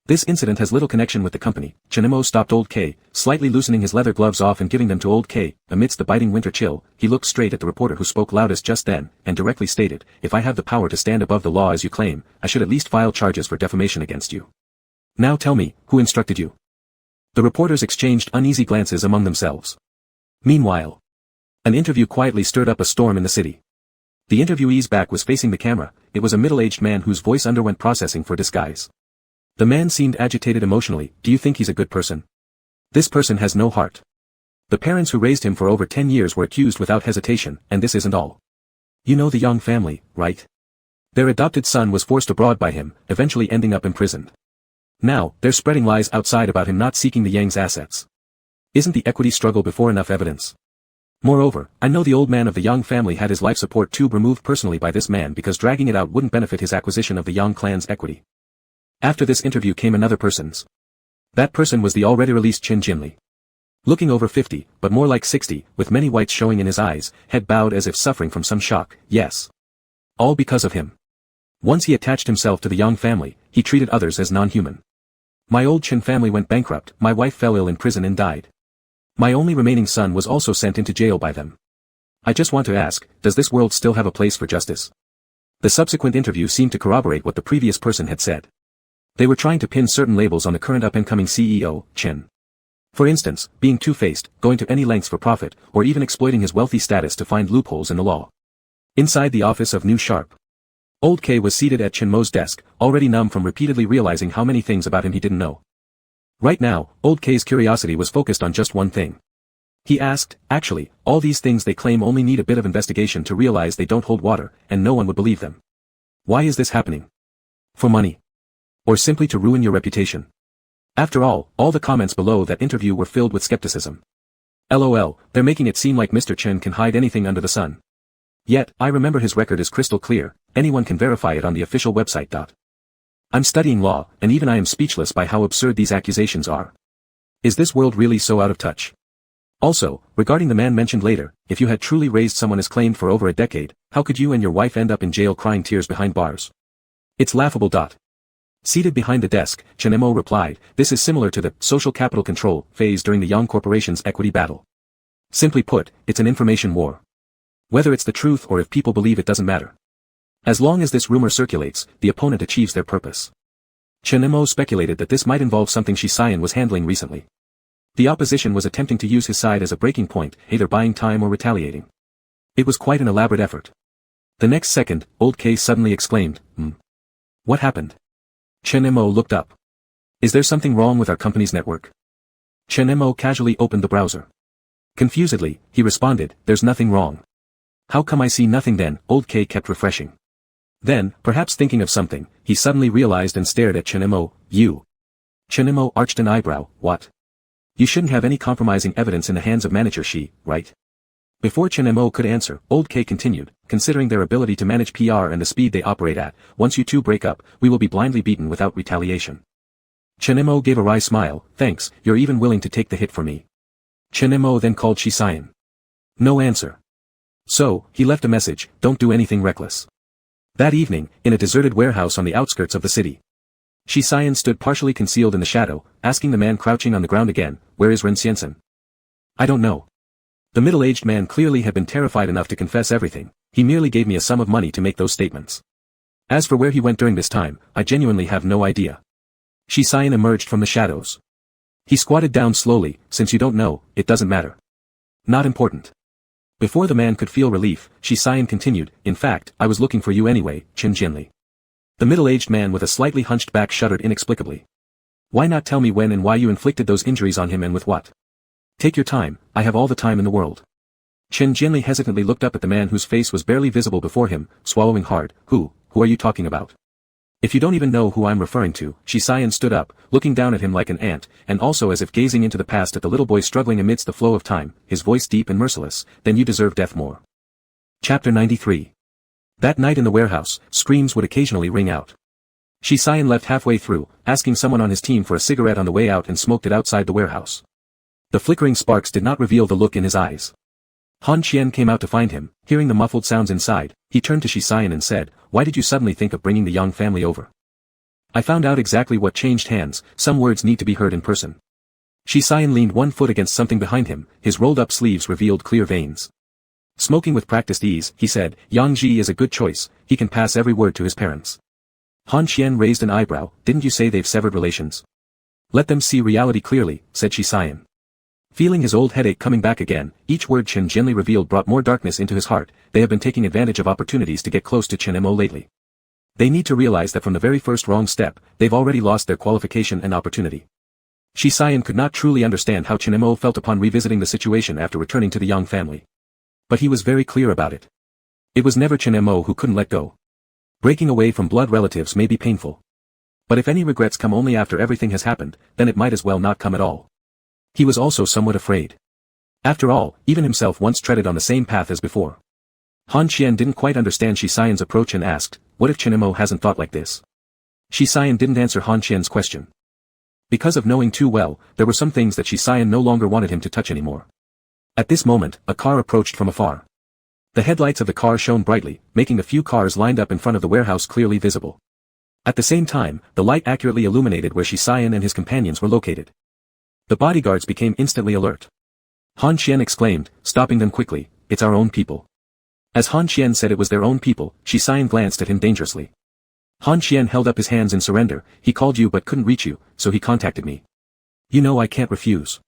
This incident has little connection with the company. Chen Imo stopped Old K, slightly loosening his leather gloves off and giving them to Old K. Amidst the biting winter chill, he looked straight at the reporter who spoke loudest just then, and directly stated, "If I have the power to stand above the law as you claim, I should at least file charges for defamation against you. Now tell me, who instructed you?" The reporters exchanged uneasy glances among themselves. Meanwhile, an interview quietly stirred up a storm in the city. The interviewee's back was facing the camera. It was a middle-aged man whose voice underwent processing for disguise. The man seemed agitated emotionally. "Do you think he's a good person? This person has no heart. The parents who raised him for over 10 years were accused without hesitation, and this isn't all. You know the Yang family, right? Their adopted son was forced abroad by him, eventually ending up imprisoned. Now, they're spreading lies outside about him not seeking the Yang's assets. Isn't the equity struggle before enough evidence? Moreover, I know the old man of the Yang family had his life support tube removed personally by this man because dragging it out wouldn't benefit his acquisition of the Yang clan's equity." After this interview came another person's. That person was the already released Qin Jinli. Looking over 50, but more like 60, with many whites showing in his eyes, head bowed as if suffering from some shock. Yes. All because of him. Once he attached himself to the Yang family, he treated others as non-human. My old Qin family went bankrupt, my wife fell ill in prison and died. My only remaining son was also sent into jail by them. I just want to ask, does this world still have a place for justice? The subsequent interview seemed to corroborate what the previous person had said. They were trying to pin certain labels on the current up-and-coming CEO, Chen. For instance, being two-faced, going to any lengths for profit, or even exploiting his wealthy status to find loopholes in the law. Inside the office of New Sharp, Old K was seated at Chen Mo's desk, already numb from repeatedly realizing how many things about him he didn't know. Right now, Old K's curiosity was focused on just one thing. He asked, actually, all these things they claim only need a bit of investigation to realize they don't hold water, and no one would believe them. Why is this happening? For money? Or simply to ruin your reputation? After all the comments below that interview were filled with skepticism. LOL, they're making it seem like Mr. Chen can hide anything under the sun. Yet, I remember his record is crystal clear, anyone can verify it on the official website. I'm studying law, and even I am speechless by how absurd these accusations are. Is this world really so out of touch? Also, regarding the man mentioned later, if you had truly raised someone as claimed for over a decade, how could you and your wife end up in jail crying tears behind bars? It's laughable. Seated behind the desk, Chen Imo replied, this is similar to the social capital control phase during the Yang Corporation's equity battle. Simply put, it's an information war. Whether it's the truth or if people believe it doesn't matter. As long as this rumor circulates, the opponent achieves their purpose. Chen Imo speculated that this might involve something Shi Xian was handling recently. The opposition was attempting to use his side as a breaking point, either buying time or retaliating. It was quite an elaborate effort. The next second, Old K suddenly exclaimed, What happened? Chen Imo looked up. Is there something wrong with our company's network? Chen Imo casually opened the browser. Confusedly, he responded, there's nothing wrong. How come I see nothing then? Old K kept refreshing. Then, perhaps thinking of something, he suddenly realized and stared at Chen Imo. You. Chen Imo arched an eyebrow. What? You shouldn't have any compromising evidence in the hands of manager Shi, right? Before Chen Imo could answer, Old K continued, considering their ability to manage PR and the speed they operate at, once you two break up, we will be blindly beaten without retaliation. Chen Imo gave a wry smile, thanks, you're even willing to take the hit for me. Chen Imo then called Shi Xian. No answer. So, he left a message, don't do anything reckless. That evening, in a deserted warehouse on the outskirts of the city, Shi Xian stood partially concealed in the shadow, asking the man crouching on the ground again, where is Ren Xiansen? I don't know. The middle-aged man clearly had been terrified enough to confess everything, he merely gave me a sum of money to make those statements. As for where he went during this time, I genuinely have no idea. Shi Xian emerged from the shadows. He squatted down slowly, since you don't know, it doesn't matter. Not important. Before the man could feel relief, Shisayan continued, in fact, I was looking for you anyway, Chen Jinli. The middle-aged man with a slightly hunched back shuddered inexplicably. Why not tell me when and why you inflicted those injuries on him and with what? Take your time, I have all the time in the world. Chen Jinli hesitantly looked up at the man whose face was barely visible before him, swallowing hard. Who are you talking about? If you don't even know who I'm referring to, Shisayan stood up, looking down at him like an ant, and also as if gazing into the past at the little boy struggling amidst the flow of time, his voice deep and merciless. Then you deserve death more. Chapter 93. That night in the warehouse, screams would occasionally ring out. Shisayan left halfway through, asking someone on his team for a cigarette on the way out and smoked it outside the warehouse. The flickering sparks did not reveal the look in his eyes. Han Qian came out to find him, hearing the muffled sounds inside. He turned to Shisayan and said, why did you suddenly think of bringing the Yang family over? I found out exactly what changed hands, some words need to be heard in person. Shisayan leaned one foot against something behind him, his rolled-up sleeves revealed clear veins. Smoking with practiced ease, he said, Yang Ji is a good choice, he can pass every word to his parents. Han Qian raised an eyebrow, didn't you say they've severed relations? Let them see reality clearly, said Shisayan. Feeling his old headache coming back again, each word Chen Jinli revealed brought more darkness into his heart. They have been taking advantage of opportunities to get close to Chen Mo lately. They need to realize that from the very first wrong step, they've already lost their qualification and opportunity. Shisayan could not truly understand how Chen Mo felt upon revisiting the situation after returning to the Yang family. But he was very clear about it. It was never Chen Mo who couldn't let go. Breaking away from blood relatives may be painful. But if any regrets come only after everything has happened, then it might as well not come at all. He was also somewhat afraid. After all, even himself once treaded on the same path as before. Han Qian didn't quite understand Shisayan's approach and asked, what if Chen Mo hasn't thought like this? Shisayan didn't answer Han Qian's question. Because of knowing too well, there were some things that Shisayan no longer wanted him to touch anymore. At this moment, a car approached from afar. The headlights of the car shone brightly, making the few cars lined up in front of the warehouse clearly visible. At the same time, the light accurately illuminated where Shisayan and his companions were located. The bodyguards became instantly alert. Han Qian exclaimed, stopping them quickly, it's our own people. As Han Qian said it was their own people, Shisayan glanced at him dangerously. Han Qian held up his hands in surrender, he called you but couldn't reach you, so he contacted me. You know I can't refuse.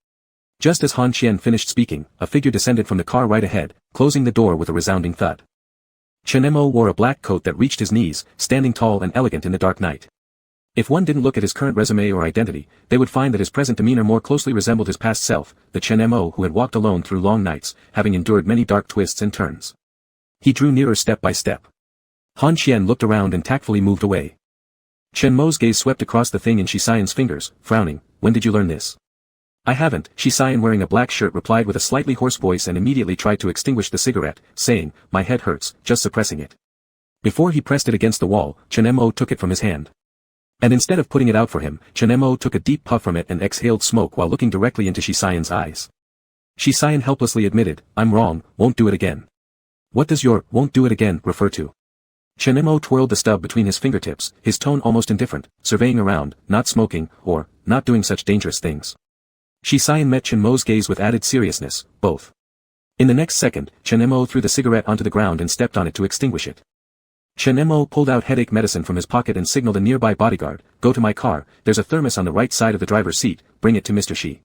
Just as Han Qian finished speaking, a figure descended from the car right ahead, closing the door with a resounding thud. Chen Mo wore a black coat that reached his knees, standing tall and elegant in the dark night. If one didn't look at his current resume or identity, they would find that his present demeanor more closely resembled his past self, the Chen Mo who had walked alone through long nights, having endured many dark twists and turns. He drew nearer step by step. Han Qian looked around and tactfully moved away. Chen Mo's gaze swept across the thing in Shisayan's fingers, frowning, when did you learn this? I haven't, Shisayan wearing a black shirt replied with a slightly hoarse voice and immediately tried to extinguish the cigarette, saying, my head hurts, just suppressing it. Before he pressed it against the wall, Chen Mo took it from his hand. And instead of putting it out for him, Chen Mo took a deep puff from it and exhaled smoke while looking directly into Shisayan's eyes. Shisayan helplessly admitted, I'm wrong, won't do it again. What does your, won't do it again, refer to? Chen Mo twirled the stub between his fingertips, his tone almost indifferent, surveying around, not smoking, or, not doing such dangerous things. Shisayan met Chen Mo's gaze with added seriousness, both. In the next second, Chen Mo threw the cigarette onto the ground and stepped on it to extinguish it. Chen Mo pulled out headache medicine from his pocket and signaled a nearby bodyguard, go to my car, there's a thermos on the right side of the driver's seat, bring it to Mr. Shi.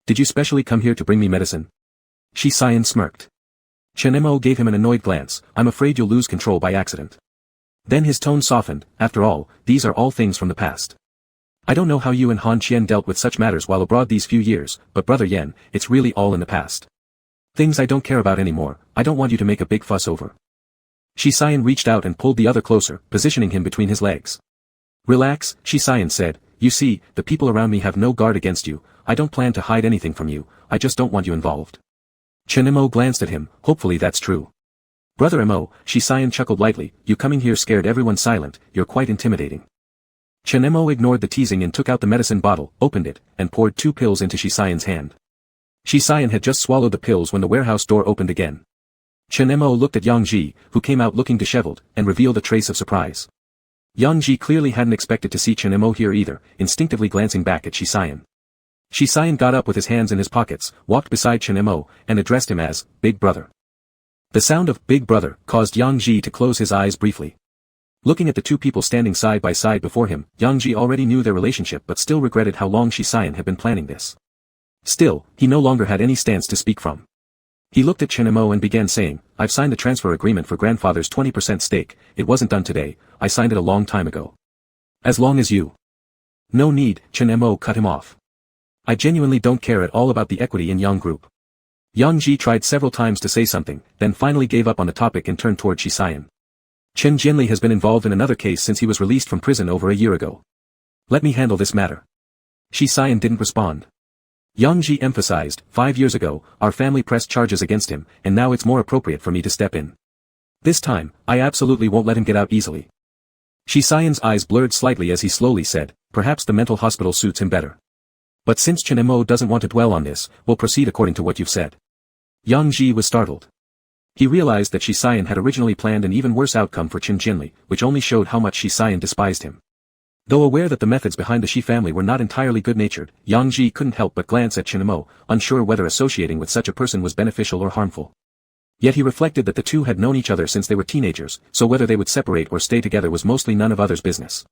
Did you specially come here to bring me medicine? Shisayan smirked. Chen Mo gave him an annoyed glance, I'm afraid you'll lose control by accident. Then his tone softened, after all, these are all things from the past. I don't know how you and Han Qian dealt with such matters while abroad these few years, but brother Yan, it's really all in the past. Things I don't care about anymore, I don't want you to make a big fuss over. Shisayan reached out and pulled the other closer, positioning him between his legs. Relax, Shisayan said, you see, the people around me have no guard against you, I don't plan to hide anything from you, I just don't want you involved. Chen Mo glanced at him, hopefully that's true. Brother Mo, Shisayan chuckled lightly, you coming here scared everyone silent, you're quite intimidating. Chen Mo ignored the teasing and took out the medicine bottle, opened it, and poured 2 pills into Shisayan's hand. Shisayan had just swallowed the pills when the warehouse door opened again. Chen Mo looked at Yang Ji, who came out looking disheveled, and revealed a trace of surprise. Yang Ji clearly hadn't expected to see Chen Mo here either, instinctively glancing back at Shisayan. Shisayan got up with his hands in his pockets, walked beside Chen Mo, and addressed him as, Big Brother. The sound of Big Brother caused Yang Ji to close his eyes briefly. Looking at the two people standing side by side before him, Yang Ji already knew their relationship but still regretted how long Shisayan had been planning this. Still, he no longer had any stance to speak from. He looked at Chen-mo and began saying, I've signed the transfer agreement for grandfather's 20% stake, it wasn't done today, I signed it a long time ago. As long as you. No need, Chen-mo cut him off. I genuinely don't care at all about the equity in Yang Group. Yang Ji tried several times to say something, then finally gave up on the topic and turned toward Shisayan. Chen Jianli has been involved in another case since he was released from prison over a year ago. Let me handle this matter. Shisayan didn't respond. Yang Ji emphasized, 5 years ago, our family pressed charges against him, and now it's more appropriate for me to step in. This time, I absolutely won't let him get out easily. Shisayan's eyes blurred slightly as he slowly said, perhaps the mental hospital suits him better. But since Chen-mo doesn't want to dwell on this, we'll proceed according to what you've said. Yang Ji was startled. He realized that Shisayan had originally planned an even worse outcome for Chen Jianli, which only showed how much Shisayan despised him. Though aware that the methods behind the Shi family were not entirely good-natured, Yang Ji couldn't help but glance at Chen-mo, unsure whether associating with such a person was beneficial or harmful. Yet he reflected that the two had known each other since they were teenagers, so whether they would separate or stay together was mostly none of others' business.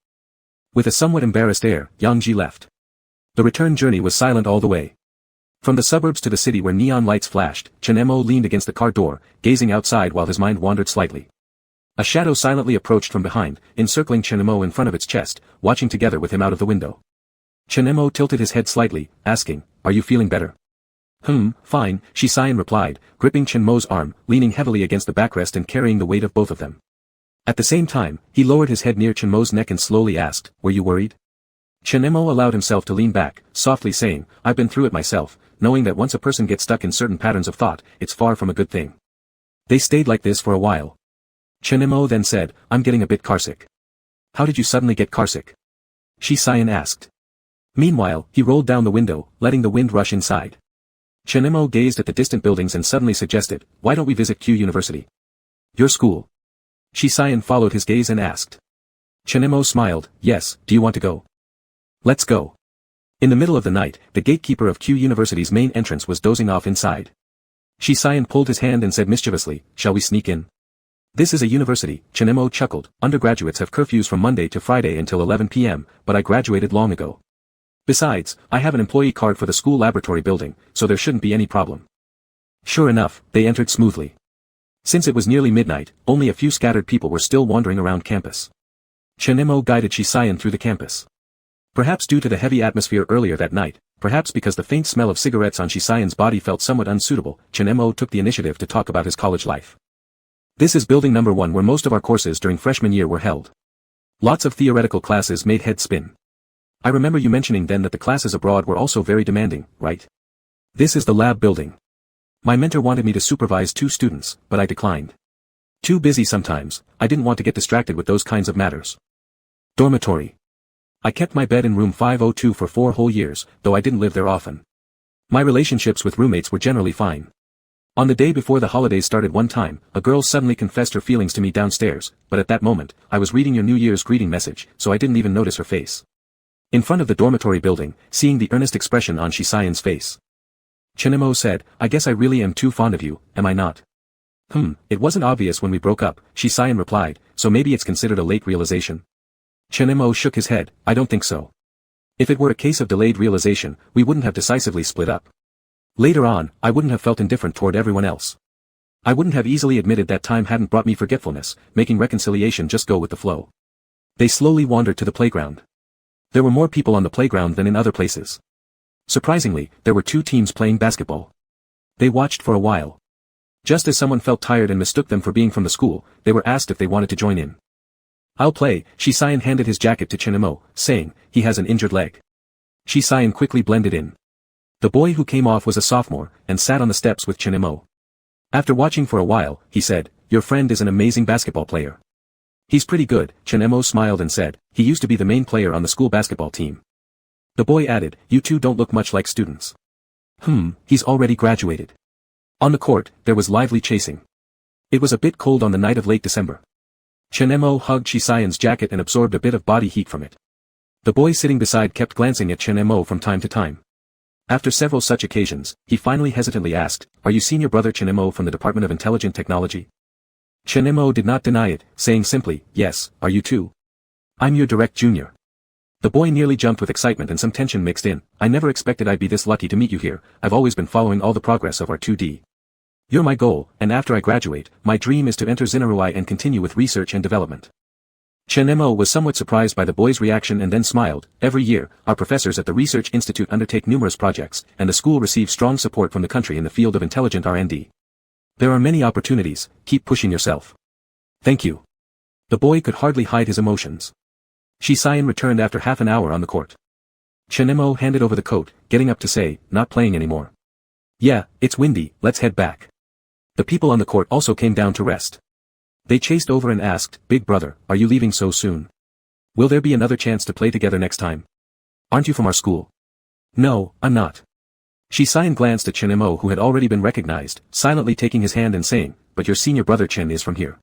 With a somewhat embarrassed air, Yang Ji left. The return journey was silent all the way. From the suburbs to the city where neon lights flashed, Chen-mo leaned against the car door, gazing outside while his mind wandered slightly. A shadow silently approached from behind, encircling Chen-mo in front of its chest, watching together with him out of the window. Chen-mo tilted his head slightly, asking, are you feeling better? Fine, Shisayan replied, gripping Chen-mo's arm, leaning heavily against the backrest and carrying the weight of both of them. At the same time, he lowered his head near Chen-mo's neck and slowly asked, were you worried? Chen-mo allowed himself to lean back, softly saying, I've been through it myself, knowing that once a person gets stuck in certain patterns of thought, it's far from a good thing. They stayed like this for a while. Chen-mo then said, I'm getting a bit carsick. How did you suddenly get carsick? Shisayan asked. Meanwhile, he rolled down the window, letting the wind rush inside. Chen-mo gazed at the distant buildings and suddenly suggested, why don't we visit Q University? Your school. Shisayan followed his gaze and asked. Chen-mo smiled, yes, do you want to go? Let's go. In the middle of the night, the gatekeeper of Q University's main entrance was dozing off inside. Shisayan pulled his hand and said mischievously, shall we sneak in? This is a university, Chen-mo chuckled, undergraduates have curfews from Monday to Friday until 11 p.m., but I graduated long ago. Besides, I have an employee card for the school laboratory building, so there shouldn't be any problem. Sure enough, they entered smoothly. Since it was nearly midnight, only a few scattered people were still wandering around campus. Chen-mo guided Shisayan through the campus. Perhaps due to the heavy atmosphere earlier that night, perhaps because the faint smell of cigarettes on Shisayan's body felt somewhat unsuitable, Chen-mo took the initiative to talk about his college life. This is building number 1 where most of our courses during freshman year were held. Lots of theoretical classes made head spin. I remember you mentioning then that the classes abroad were also very demanding, right? This is the lab building. My mentor wanted me to supervise 2 students, but I declined. Too busy sometimes, I didn't want to get distracted with those kinds of matters. Dormitory. I kept my bed in room 502 for 4 whole years, though I didn't live there often. My relationships with roommates were generally fine. On the day before the holidays started one time, a girl suddenly confessed her feelings to me downstairs, but at that moment, I was reading your New Year's greeting message, so I didn't even notice her face. In front of the dormitory building, seeing the earnest expression on Shisayan's face. Chen-mo said, I guess I really am too fond of you, am I not? It wasn't obvious when we broke up, Shisayan replied, so maybe it's considered a late realization. Chen-mo shook his head, I don't think so. If it were a case of delayed realization, we wouldn't have decisively split up. Later on, I wouldn't have felt indifferent toward everyone else. I wouldn't have easily admitted that time hadn't brought me forgetfulness, making reconciliation just go with the flow. They slowly wandered to the playground. There were more people on the playground than in other places. Surprisingly, there were 2 teams playing basketball. They watched for a while. Just as someone felt tired and mistook them for being from the school, they were asked if they wanted to join in. I'll play, Shisayan handed his jacket to Chen-mo, saying, he has an injured leg. Shisayan quickly blended in. The boy who came off was a sophomore, and sat on the steps with Chen-mo. After watching for a while, he said, your friend is an amazing basketball player. He's pretty good, Chen-mo smiled and said, he used to be the main player on the school basketball team. The boy added, you two don't look much like students. He's already graduated. On the court, there was lively chasing. It was a bit cold on the night of late December. Chen-mo hugged Shisayan's jacket and absorbed a bit of body heat from it. The boy sitting beside kept glancing at Chen-mo from time to time. After several such occasions, he finally hesitantly asked, are you senior brother Chen-mo from the Department of Intelligent Technology? Chen-mo did not deny it, saying simply, yes, are you too? I'm your direct junior. The boy nearly jumped with excitement and some tension mixed in, I never expected I'd be this lucky to meet you here, I've always been following all the progress of our 2D. You're my goal, and after I graduate, my dream is to enter Zinarui and continue with research and development. Chen Mo was somewhat surprised by the boy's reaction and then smiled. Every year, our professors at the Research Institute undertake numerous projects, and the school receives strong support from the country in the field of intelligent R&D. There are many opportunities, keep pushing yourself. Thank you. The boy could hardly hide his emotions. Shisayan returned after half an hour on the court. Chen Mo handed over the coat, getting up to say, not playing anymore. Yeah, it's windy, let's head back. The people on the court also came down to rest. They chased over and asked, Big brother, are you leaving so soon? Will there be another chance to play together next time? Aren't you from our school? No, I'm not. Shisayan glanced at Chen Mo who had already been recognized, silently taking his hand and saying, but your senior brother Chen is from here.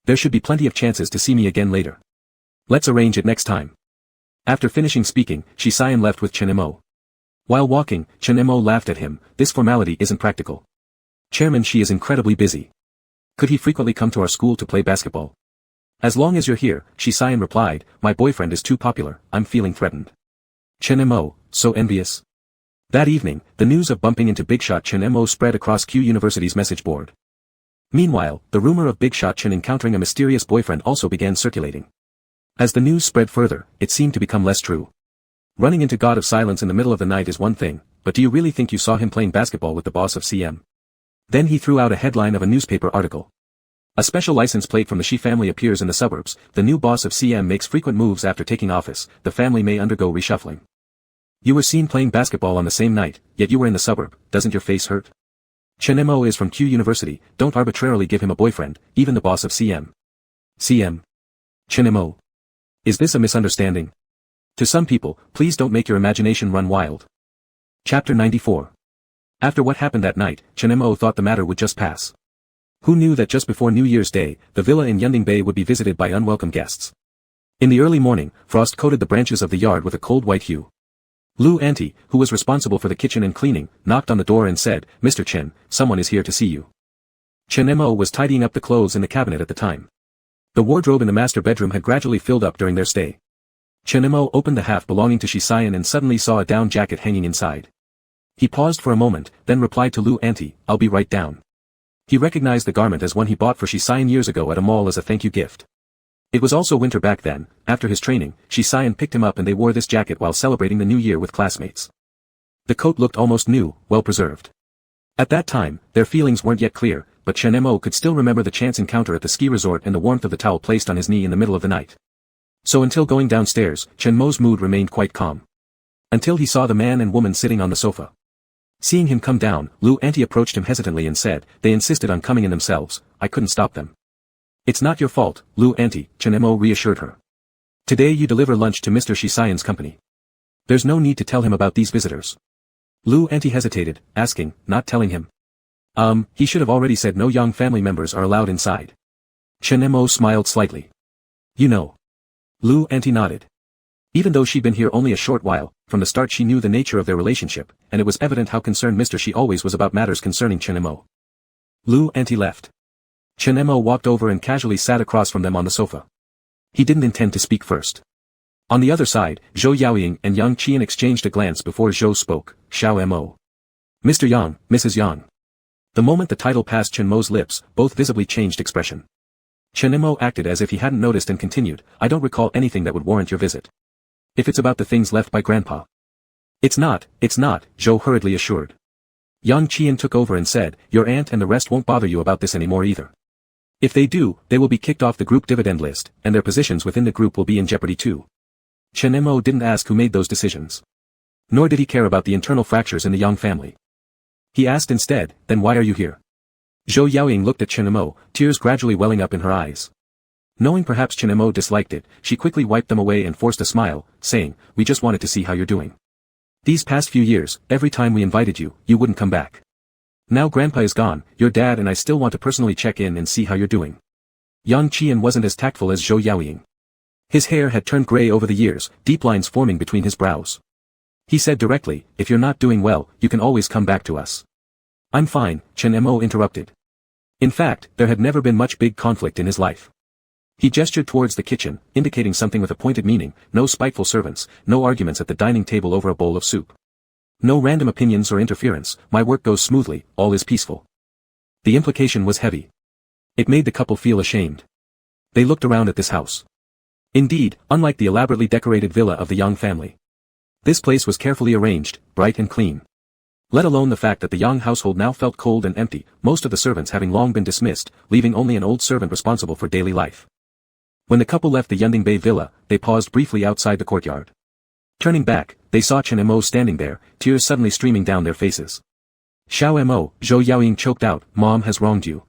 There should be plenty of chances to see me again later. Let's arrange it next time. After finishing speaking, Shisayan left with Chen Mo. While walking, Chen Mo laughed at him, this formality isn't practical. Chairman, she is incredibly busy. Could he frequently come to our school to play basketball? As long as you're here, Shisayan replied, my boyfriend is too popular, I'm feeling threatened. Chen Mo, so envious. That evening, the news of bumping into Big Shot Chen Mo spread across Q University's message board. Meanwhile, the rumor of Big Shot Chen encountering a mysterious boyfriend also began circulating. As the news spread further, it seemed to become less true. Running into God of Silence in the middle of the night is one thing, but do you really think you saw him playing basketball with the boss of CM? Then he threw out a headline of a newspaper article. A special license plate from the Shi family appears in the suburbs, the new boss of CM makes frequent moves after taking office, the family may undergo reshuffling. You were seen playing basketball on the same night, yet you were in the suburb, doesn't your face hurt? Chen Mo is from Q University, don't arbitrarily give him a boyfriend, even the boss of CM. CM. Chen Mo. Is this a misunderstanding? To some people, please don't make your imagination run wild. Chapter 94. After what happened that night, Chen Mo thought the matter would just pass. Who knew that just before New Year's Day, the villa in Yunding Bay would be visited by unwelcome guests? In the early morning, frost coated the branches of the yard with a cold white hue. Lu Auntie, who was responsible for the kitchen and cleaning, knocked on the door and said, Mr. Chen, someone is here to see you. Chen Mo was tidying up the clothes in the cabinet at the time. The wardrobe in the master bedroom had gradually filled up during their stay. Chen Mo opened the half belonging to Shisayan and suddenly saw a down jacket hanging inside. He paused for a moment, then replied to Lu Auntie, I'll be right down. He recognized the garment as one he bought for Shisayan years ago at a mall as a thank you gift. It was also winter back then. After his training, Shisayan picked him up and they wore this jacket while celebrating the new year with classmates. The coat looked almost new, well preserved. At that time, their feelings weren't yet clear, but Chen Mo could still remember the chance encounter at the ski resort and the warmth of the towel placed on his knee in the middle of the night. So until going downstairs, Chen Mo's mood remained quite calm. Until he saw the man and woman sitting on the sofa. Seeing him come down, Lu Auntie approached him hesitantly and said, they insisted on coming in themselves, I couldn't stop them. It's not your fault, Lu Auntie, Chen Mo reassured her. Today you deliver lunch to Mr. Shisayan's company. There's no need to tell him about these visitors. Lu Auntie hesitated, asking, not telling him. He should have already said no young family members are allowed inside. Chen Mo smiled slightly. You know. Lu Auntie nodded. Even though she'd been here only a short while, from the start she knew the nature of their relationship, and it was evident how concerned Mr. Shi always was about matters concerning Chen Mo. Lu Auntie left. Chen Mo walked over and casually sat across from them on the sofa. He didn't intend to speak first. On the other side, Zhou Yaoying and Yang Qian exchanged a glance before Zhou spoke, Xiao Mo. Mr. Yang, Mrs. Yang. The moment the title passed Chen Mo's lips, both visibly changed expression. Chen Mo acted as if he hadn't noticed and continued, I don't recall anything that would warrant your visit. If it's about the things left by Grandpa. It's not, Zhou hurriedly assured. Yang Qian took over and said, your aunt and the rest won't bother you about this anymore either. If they do, they will be kicked off the group dividend list, and their positions within the group will be in jeopardy too. Chen Mo didn't ask who made those decisions. Nor did he care about the internal fractures in the Yang family. He asked instead, then why are you here? Zhou Yaoying looked at Chen Mo, tears gradually welling up in her eyes. Knowing perhaps Chen Mo disliked it, she quickly wiped them away and forced a smile, saying, we just wanted to see how you're doing. These past few years, every time we invited you, you wouldn't come back. Now Grandpa is gone, your dad and I still want to personally check in and see how you're doing. Yang Qian wasn't as tactful as Zhou Yaoying. His hair had turned gray over the years, deep lines forming between his brows. He said directly, if you're not doing well, you can always come back to us. I'm fine, Chen Mo interrupted. In fact, there had never been much big conflict in his life. He gestured towards the kitchen, indicating something with a pointed meaning, no spiteful servants, no arguments at the dining table over a bowl of soup. No random opinions or interference, my work goes smoothly, all is peaceful. The implication was heavy. It made the couple feel ashamed. They looked around at this house. Indeed, unlike the elaborately decorated villa of the Yang family, this place was carefully arranged, bright and clean. Let alone the fact that the Yang household now felt cold and empty, most of the servants having long been dismissed, leaving only an old servant responsible for daily life. When the couple left the Yundingbei villa, they paused briefly outside the courtyard. Turning back, they saw Chen Mo standing there, tears suddenly streaming down their faces. Xiao Mo, Zhou Yaoying choked out, Mom has wronged you.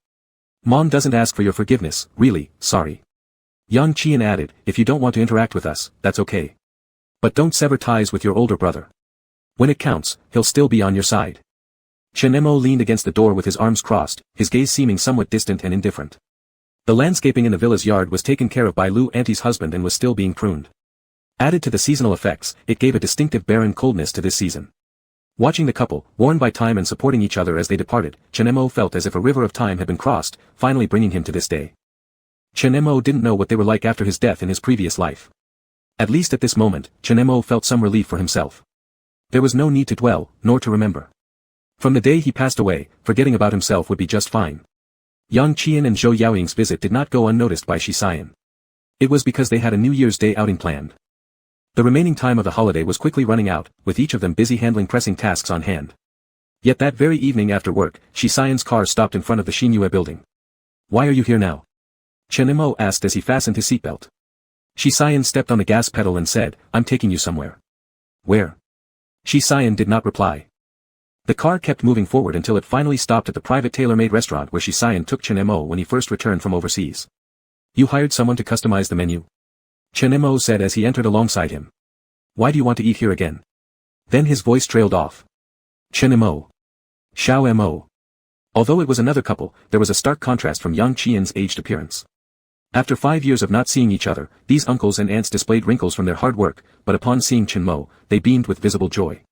Mom doesn't ask for your forgiveness, really, sorry. Yang Qian added, if you don't want to interact with us, that's okay. But don't sever ties with your older brother. When it counts, he'll still be on your side. Chen Mo leaned against the door with his arms crossed, his gaze seeming somewhat distant and indifferent. The landscaping in the villa's yard was taken care of by Lu Auntie's husband and was still being pruned. Added to the seasonal effects, it gave a distinctive barren coldness to this season. Watching the couple, worn by time and supporting each other as they departed, Chen Mo felt as if a river of time had been crossed, finally bringing him to this day. Chen Mo didn't know what they were like after his death in his previous life. At least at this moment, Chen Mo felt some relief for himself. There was no need to dwell, nor to remember. From the day he passed away, forgetting about himself would be just fine. Yang Qian and Zhou Yaoying's visit did not go unnoticed by Shi Xian. It was because they had a New Year's Day outing planned. The remaining time of the holiday was quickly running out, with each of them busy handling pressing tasks on hand. Yet that very evening after work, Shi Xian's car stopped in front of the Xinyue building. Why are you here now? Chen Mo asked as he fastened his seatbelt. Shi Xian stepped on the gas pedal and said, I'm taking you somewhere. Where? Shi Xian did not reply. The car kept moving forward until it finally stopped at the private tailor-made restaurant where Shi Xian took Chen Mo when he first returned from overseas. You hired someone to customize the menu? Chen Mo said as he entered alongside him. Why do you want to eat here again? Then his voice trailed off. Chen Mo. Xiao Mo. Although it was another couple, there was a stark contrast from Yang Qian's aged appearance. After 5 years of not seeing each other, these uncles and aunts displayed wrinkles from their hard work, but upon seeing Chen Mo, they beamed with visible joy.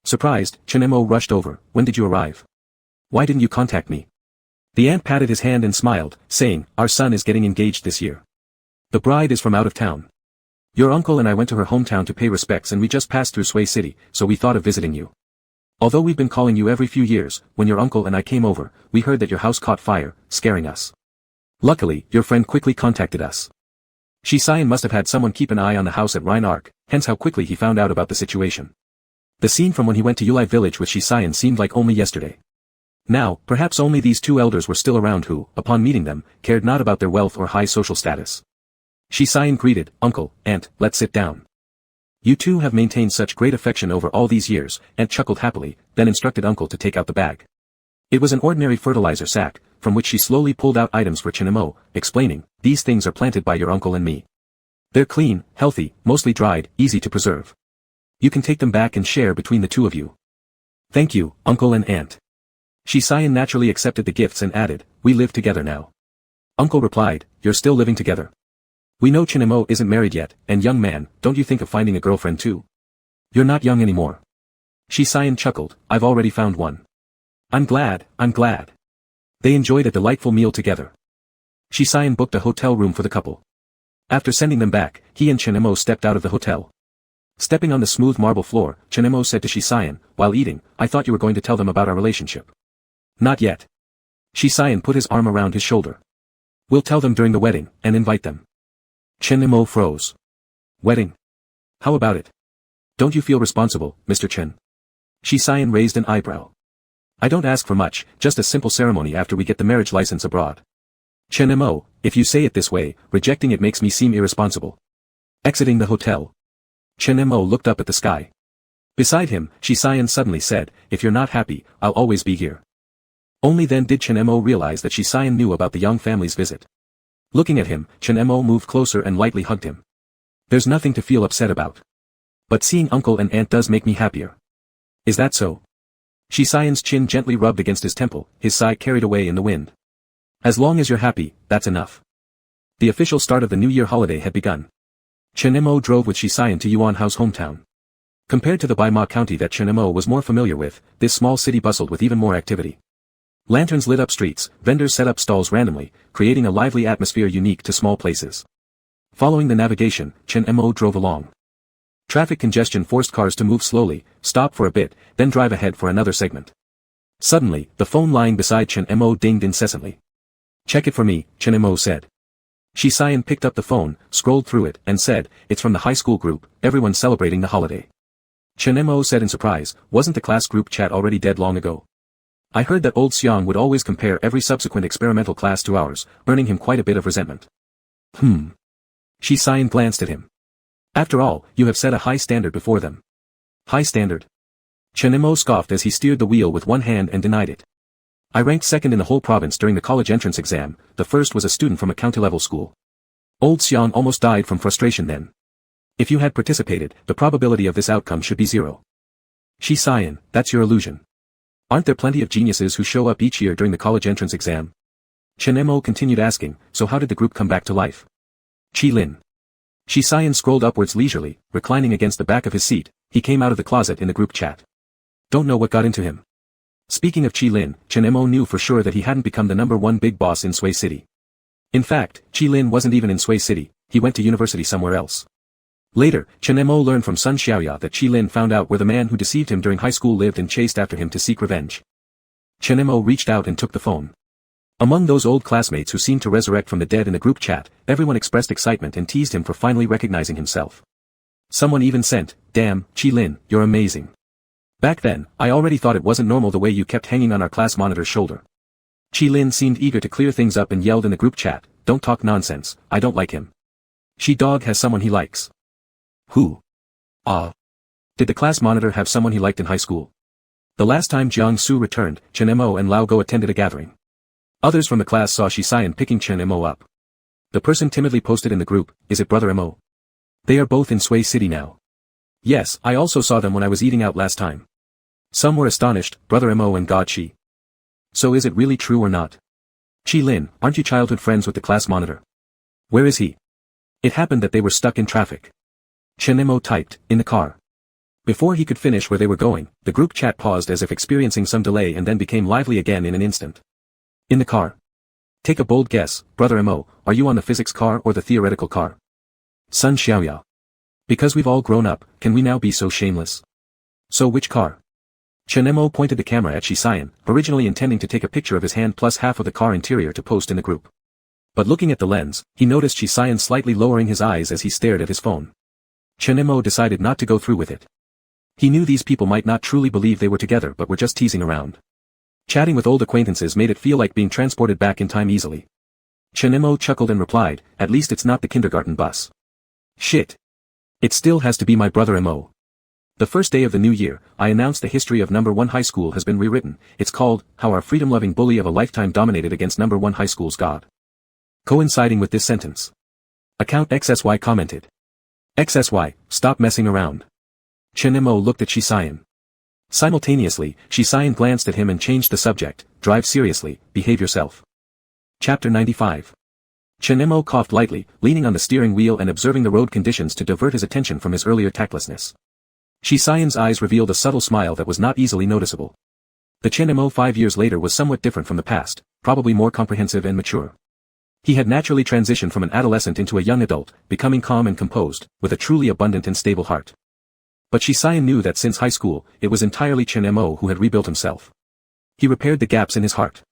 Surprised, Chen Mo rushed over, when did you arrive? Why didn't you contact me? The aunt patted his hand and smiled, saying, our son is getting engaged this year. The bride is from out of town. Your uncle and I went to her hometown to pay respects and we just passed through Sui City, so we thought of visiting you. Although we've been calling you every few years, when your uncle and I came over, we heard that your house caught fire, scaring us. Luckily, your friend quickly contacted us. Shi Xian must have had someone keep an eye on the house at Rhine Arc, hence how quickly he found out about the situation. The scene from when he went to Yulai village with Shi Xian seemed like only yesterday. Now, perhaps only these two elders were still around who, upon meeting them, cared not about their wealth or high social status. Shi Xian greeted, Uncle, Aunt, let's sit down. You two have maintained such great affection over all these years, Aunt chuckled happily, then instructed Uncle to take out the bag. It was an ordinary fertilizer sack, from which she slowly pulled out items for Chen Mo, explaining, these things are planted by your uncle and me. They're clean, healthy, mostly dried, easy to preserve. You can take them back and share between the two of you. Thank you, Uncle and Aunt. Shi Xian naturally accepted the gifts and added, we live together now. Uncle replied, you're still living together. We know Chen Mo isn't married yet, and young man, don't you think of finding a girlfriend too? You're not young anymore. Shi Xian chuckled, I've already found one. I'm glad. They enjoyed a delightful meal together. Shi Xian booked a hotel room for the couple. After sending them back, he and Chen Mo stepped out of the hotel. Stepping on the smooth marble floor, Chen Mo said to Shi Xian, while eating, I thought you were going to tell them about our relationship. Not yet. Shi Xian put his arm around his shoulder. We'll tell them during the wedding, and invite them. Chen Mo froze. Wedding? How about it? Don't you feel responsible, Mr. Chen? Shi Xian raised an eyebrow. I don't ask for much, just a simple ceremony after we get the marriage license abroad. Chen Mo, if you say it this way, rejecting it makes me seem irresponsible. Exiting the hotel. Chen Mo looked up at the sky. Beside him, Shi Xian suddenly said, if you're not happy, I'll always be here. Only then did Chen Mo realize that Shi Xian knew about the young family's visit. Looking at him, Chen Mo moved closer and lightly hugged him. There's nothing to feel upset about. But seeing uncle and aunt does make me happier. Is that so? Shi Xian's chin gently rubbed against his temple, his sigh carried away in the wind. As long as you're happy, that's enough. The official start of the New Year holiday had begun. Chen Mo drove with Shi Xian to Yuan Hao's hometown. Compared to the Baima county that Chen Mo was more familiar with, this small city bustled with even more activity. Lanterns lit up streets, vendors set up stalls randomly, creating a lively atmosphere unique to small places. Following the navigation, Chen Mo drove along. Traffic congestion forced cars to move slowly, stop for a bit, then drive ahead for another segment. Suddenly, the phone lying beside Chen Mo dinged incessantly. "Check it for me," Chen Mo said. Shi Xian picked up the phone, scrolled through it, and said, "It's from the high school group, everyone's celebrating the holiday." Chen Mo said in surprise, "Wasn't the class group chat already dead long ago? I heard that old Xiang would always compare every subsequent experimental class to ours, earning him quite a bit of resentment." Shi Xian glanced at him. "After all, you have set a high standard before them." "High standard?" Chen Mo scoffed as he steered the wheel with one hand and denied it. "I ranked second in the whole province during the college entrance exam, the first was a student from a county-level school. Old Xiang almost died from frustration then. If you had participated, the probability of this outcome should be 0. Shi Xian, that's your illusion. Aren't there plenty of geniuses who show up each year during the college entrance exam?" Chen Mo continued asking, "So how did the group come back to life?" "Qi Lin." Shi Xian scrolled upwards leisurely, reclining against the back of his seat. He came out of the closet in the group chat. "Don't know what got into him." Speaking of Qi Lin, Chen Mo knew for sure that he hadn't become the #1 big boss in Sui City. In fact, Qi Lin wasn't even in Sui City, he went to university somewhere else. Later, Chen Mo learned from Sun Xiaoya that Qi Lin found out where the man who deceived him during high school lived and chased after him to seek revenge. Chen Mo reached out and took the phone. Among those old classmates who seemed to resurrect from the dead in the group chat, everyone expressed excitement and teased him for finally recognizing himself. Someone even sent, "Damn, Qi Lin, you're amazing. Back then, I already thought it wasn't normal the way you kept hanging on our class monitor's shoulder." Qi Lin seemed eager to clear things up and yelled in the group chat, "Don't talk nonsense, I don't like him. Shi Dog has someone he likes." "Who?" "Ah. Did the class monitor have someone he liked in high school?" The last time Jiang Su returned, Chen Mo and Lao Go attended a gathering. Others from the class saw Shi Xian picking Chen Mo up. The person timidly posted in the group, "Is it Brother Mo? They are both in Sui City now." "Yes, I also saw them when I was eating out last time." Some were astonished, Brother Mo and goji. "So is it really true or not? Qi Lin, aren't you childhood friends with the class monitor? Where is he?" It happened that they were stuck in traffic. Chen Mo typed, "In the car." Before he could finish where they were going, the group chat paused as if experiencing some delay and then became lively again in an instant. "In the car? Take a bold guess, Brother Mo, are you on the physics car or the theoretical car?" Sun Xiaoya. "Because we've all grown up, can we now be so shameless?" "So which car?" Chen Mo pointed the camera at Shi Xian, originally intending to take a picture of his hand plus half of the car interior to post in the group. But looking at the lens, he noticed Shi Xian slightly lowering his eyes as he stared at his phone. Chen Mo decided not to go through with it. He knew these people might not truly believe they were together but were just teasing around. Chatting with old acquaintances made it feel like being transported back in time easily. Chen Mo chuckled and replied, "At least it's not the kindergarten bus." "Shit. It still has to be my Brother Mo. The first day of the new year, I announced the history of #1 high school has been rewritten. It's called, How Our Freedom-Loving Bully of a Lifetime Dominated Against #1 High School's God." Coinciding with this sentence, Account XSY commented, "XSY, stop messing around." Chen Mo looked at Shi Xian. Simultaneously, Shi Xian glanced at him and changed the subject, "Drive seriously, behave yourself." Chapter 95. Chen Mo coughed lightly, leaning on the steering wheel and observing the road conditions to divert his attention from his earlier tactlessness. Shi Xian's eyes revealed a subtle smile that was not easily noticeable. The Chen Mo 5 years later was somewhat different from the past, probably more comprehensive and mature. He had naturally transitioned from an adolescent into a young adult, becoming calm and composed, with a truly abundant and stable heart. But Shi Xian knew that since high school, it was entirely Chen Mo who had rebuilt himself. He repaired the gaps in his heart.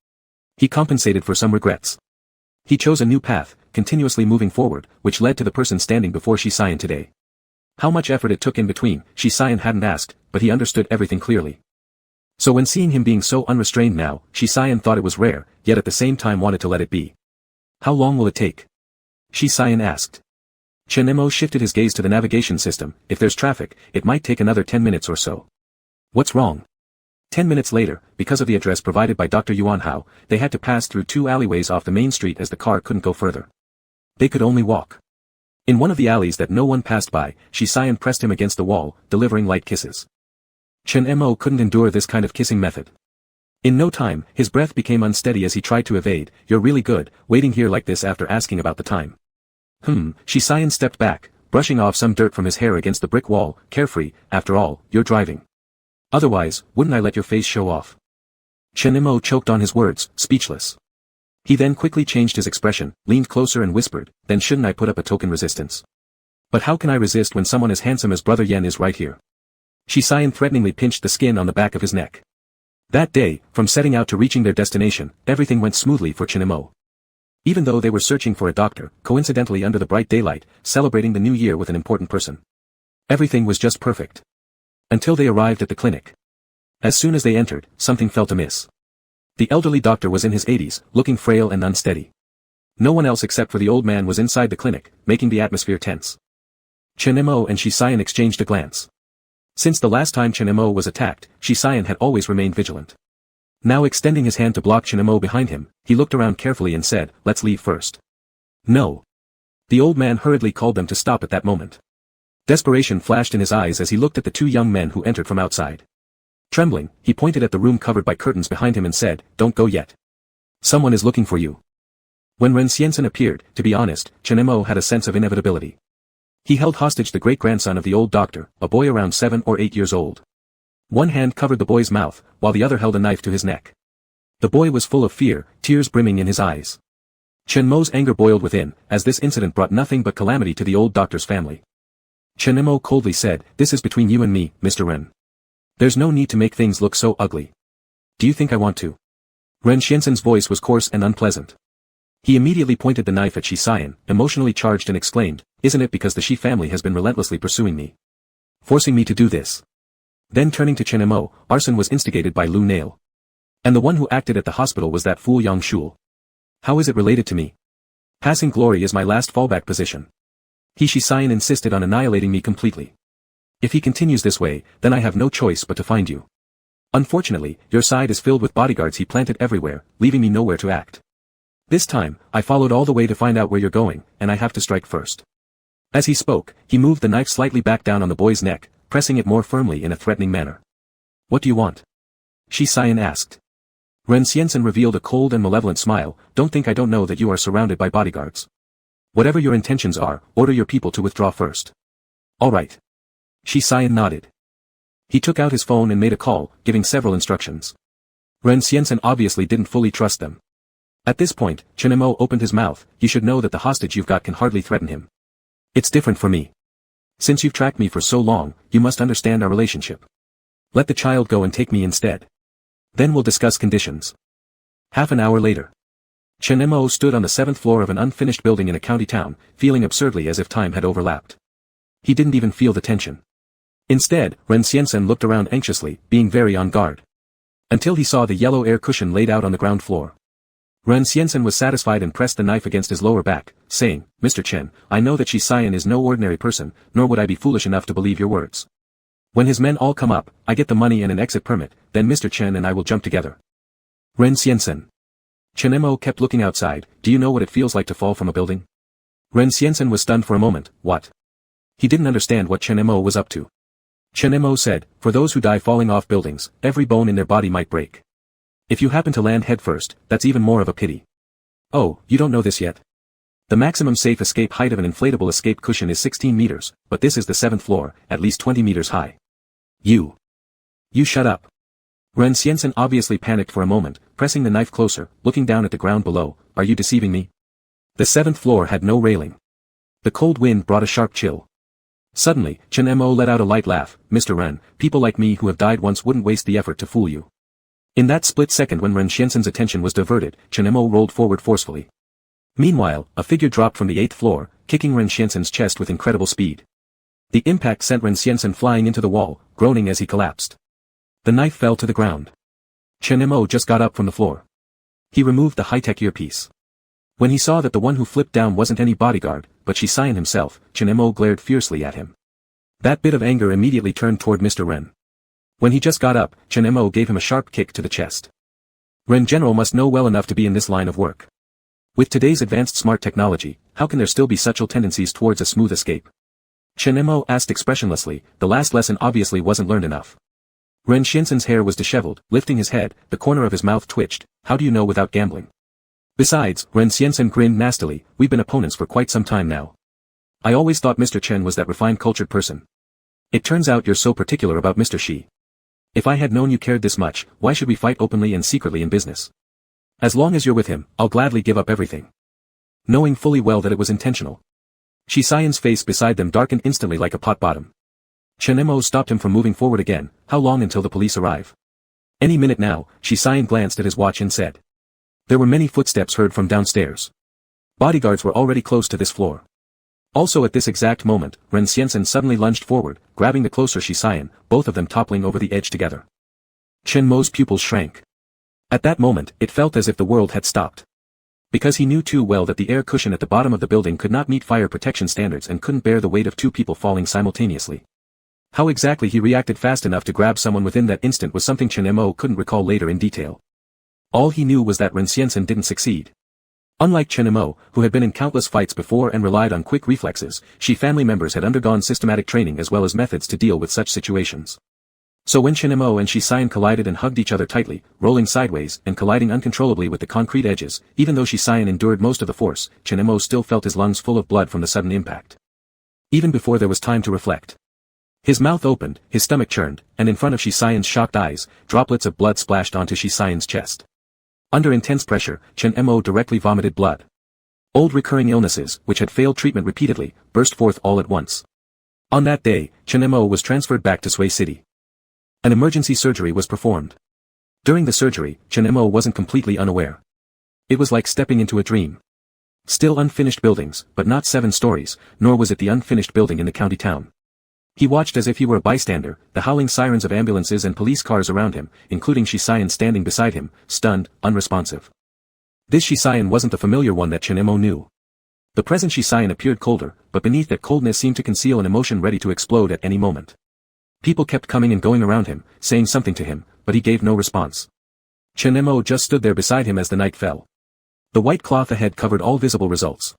He compensated for some regrets. He chose a new path, continuously moving forward, which led to the person standing before Shi Xian today. How much effort it took in between, Shi Xian hadn't asked, but he understood everything clearly. So when seeing him being so unrestrained now, Shi Xian thought it was rare, yet at the same time wanted to let it be. "How long will it take?" Shi Xian asked. Chen Mo shifted his gaze to the navigation system. "If there's traffic, it might take another 10 minutes or so." "What's wrong?" 10 minutes later, because of the address provided by Dr. Yuan Hao, they had to pass through 2 alleyways off the main street as the car couldn't go further. They could only walk. In one of the alleys that no one passed by, Shi Xian pressed him against the wall, delivering light kisses. Chen Mo couldn't endure this kind of kissing method. In no time, his breath became unsteady as he tried to evade. "You're really good, waiting here like this after asking about the time." Shi Xian stepped back, brushing off some dirt from his hair against the brick wall, carefree. "After all, you're driving. Otherwise, wouldn't I let your face show off?" Chen Mo choked on his words, speechless. He then quickly changed his expression, leaned closer and whispered, "Then shouldn't I put up a token resistance? But how can I resist when someone as handsome as Brother Yen is right here?" Shi Xian threateningly pinched the skin on the back of his neck. That day, from setting out to reaching their destination, everything went smoothly for Chen and Mo. Even though they were searching for a doctor, coincidentally under the bright daylight, celebrating the new year with an important person. Everything was just perfect. Until they arrived at the clinic. As soon as they entered, something felt amiss. The elderly doctor was in his 80s, looking frail and unsteady. No one else except for the old man was inside the clinic, making the atmosphere tense. Chen Mo and Shi Xian exchanged a glance. Since the last time Chen Mo was attacked, Shi Xian had always remained vigilant. Now extending his hand to block Chen Mo behind him, he looked around carefully and said, "Let's leave first." "No." The old man hurriedly called them to stop at that moment. Desperation flashed in his eyes as he looked at the two young men who entered from outside. Trembling, he pointed at the room covered by curtains behind him and said, "Don't go yet. Someone is looking for you." When Ren Xiansen appeared, to be honest, Chen Mo had a sense of inevitability. He held hostage the great-grandson of the old doctor, a boy around 7 or 8 years old. One hand covered the boy's mouth, while the other held a knife to his neck. The boy was full of fear, tears brimming in his eyes. Chen Mo's anger boiled within, as this incident brought nothing but calamity to the old doctor's family. Chen Mo coldly said, "This is between you and me, Mr. Ren. There's no need to make things look so ugly. Do you think I want to?" Ren Xiansen's voice was coarse and unpleasant. He immediately pointed the knife at Shi Xian, emotionally charged and exclaimed, "Isn't it because the Shi family has been relentlessly pursuing me? Forcing me to do this?" Then turning to Chen Mo, "Arson was instigated by Lu Nail. And the one who acted at the hospital was that fool Yang Shul. How is it related to me? Passing glory is my last fallback position. Shi Xian insisted on annihilating me completely. If he continues this way, then I have no choice but to find you. Unfortunately, your side is filled with bodyguards he planted everywhere, leaving me nowhere to act. This time, I followed all the way to find out where you're going, and I have to strike first." As he spoke, he moved the knife slightly back down on the boy's neck, pressing it more firmly in a threatening manner. "What do you want?" Shi Xian asked. Ren Xiansen revealed a cold and malevolent smile. "Don't think I don't know that you are surrounded by bodyguards. Whatever your intentions are, order your people to withdraw first." "All right." Shi Xian nodded. He took out his phone and made a call, giving several instructions. Ren Xiansen obviously didn't fully trust them. At this point, Chen Mo opened his mouth. "You should know that the hostage you've got can hardly threaten him. It's different for me. Since you've tracked me for so long, you must understand our relationship. Let the child go and take me instead. Then we'll discuss conditions." Half an hour later. Chen Mo stood on the 7th floor of an unfinished building in a county town, feeling absurdly as if time had overlapped. He didn't even feel the tension. Instead, Ren Xiansen looked around anxiously, being very on guard. Until he saw the yellow air cushion laid out on the ground floor. Ren Xiansen was satisfied and pressed the knife against his lower back, saying, "Mr. Chen, I know that Shi Xian is no ordinary person, nor would I be foolish enough to believe your words. When his men all come up, I get the money and an exit permit, then Mr. Chen and I will jump together." Ren Xiansen. Chen Mo kept looking outside. "Do you know what it feels like to fall from a building?" Ren Xiansen was stunned for a moment. What? He didn't understand what Chen Mo was up to. Chen Mo said, "For those who die falling off buildings, every bone in their body might break. If you happen to land headfirst, that's even more of a pity. Oh, you don't know this yet? The maximum safe escape height of an inflatable escape cushion is 16 meters, but this is the 7th floor, at least 20 meters high. You shut up." Ren Xiansen obviously panicked for a moment, pressing the knife closer, looking down at the ground below. "Are you deceiving me?" The 7th floor had no railing. The cold wind brought a sharp chill. Suddenly, Chen Mo let out a light laugh. "Mr. Ren, people like me who have died once wouldn't waste the effort to fool you." In that split second when Ren Xiansen's attention was diverted, Chen Mo rolled forward forcefully. Meanwhile, a figure dropped from the 8th floor, kicking Ren Xiansen's chest with incredible speed. The impact sent Ren Xiansen flying into the wall, groaning as he collapsed. The knife fell to the ground. Chen Mo just got up from the floor. He removed the high-tech earpiece. When he saw that the one who flipped down wasn't any bodyguard, but Shi Xian himself, Chen Mo glared fiercely at him. That bit of anger immediately turned toward Mr. Ren. When he just got up, Chen Mo gave him a sharp kick to the chest. Ren General must know well enough to be in this line of work. With today's advanced smart technology, how can there still be such tendencies towards a smooth escape? Chen Mo asked expressionlessly. The last lesson obviously wasn't learned enough. Ren Xiansen's hair was disheveled, lifting his head, the corner of his mouth twitched. "How do you know without gambling?" Besides, Ren Xiansen grinned nastily, "We've been opponents for quite some time now. I always thought Mr. Chen was that refined cultured person. It turns out you're so particular about Mr. Shi. If I had known you cared this much, why should we fight openly and secretly in business? As long as you're with him, I'll gladly give up everything." Knowing fully well that it was intentional. Shi Xian's face beside them darkened instantly like a pot bottom. Chen Mo stopped him from moving forward again. "How long until the police arrive?" Any minute now, Shisayan glanced at his watch and said. There were many footsteps heard from downstairs. Bodyguards were already close to this floor. Also at this exact moment, Ren Xiansen suddenly lunged forward, grabbing the closer Shisayan, both of them toppling over the edge together. Chen Mo's pupils shrank. At that moment, it felt as if the world had stopped. Because he knew too well that the air cushion at the bottom of the building could not meet fire protection standards and couldn't bear the weight of two people falling simultaneously. How exactly he reacted fast enough to grab someone within that instant was something Chen Mo couldn't recall later in detail. All he knew was that Ren Xiansen didn't succeed. Unlike Chen Mo, who had been in countless fights before and relied on quick reflexes, Shi family members had undergone systematic training as well as methods to deal with such situations. So when Chen Mo and Shisayan collided and hugged each other tightly, rolling sideways and colliding uncontrollably with the concrete edges, even though Shisayan endured most of the force, Chen Mo still felt his lungs full of blood from the sudden impact. Even before there was time to reflect. His mouth opened, his stomach churned, and in front of Shisayan's shocked eyes, droplets of blood splashed onto Shisayan's chest. Under intense pressure, Chen Mo directly vomited blood. Old recurring illnesses, which had failed treatment repeatedly, burst forth all at once. On that day, Chen Mo was transferred back to Sui City. An emergency surgery was performed. During the surgery, Chen Mo wasn't completely unaware. It was like stepping into a dream. Still unfinished buildings, but not 7 stories, nor was it the unfinished building in the county town. He watched as if he were a bystander, the howling sirens of ambulances and police cars around him, including Shisayan standing beside him, stunned, unresponsive. This Shisayan wasn't the familiar one that Chen Mo knew. The present Shisayan appeared colder, but beneath that coldness seemed to conceal an emotion ready to explode at any moment. People kept coming and going around him, saying something to him, but he gave no response. Chen Mo just stood there beside him as the night fell. The white cloth ahead covered all visible results.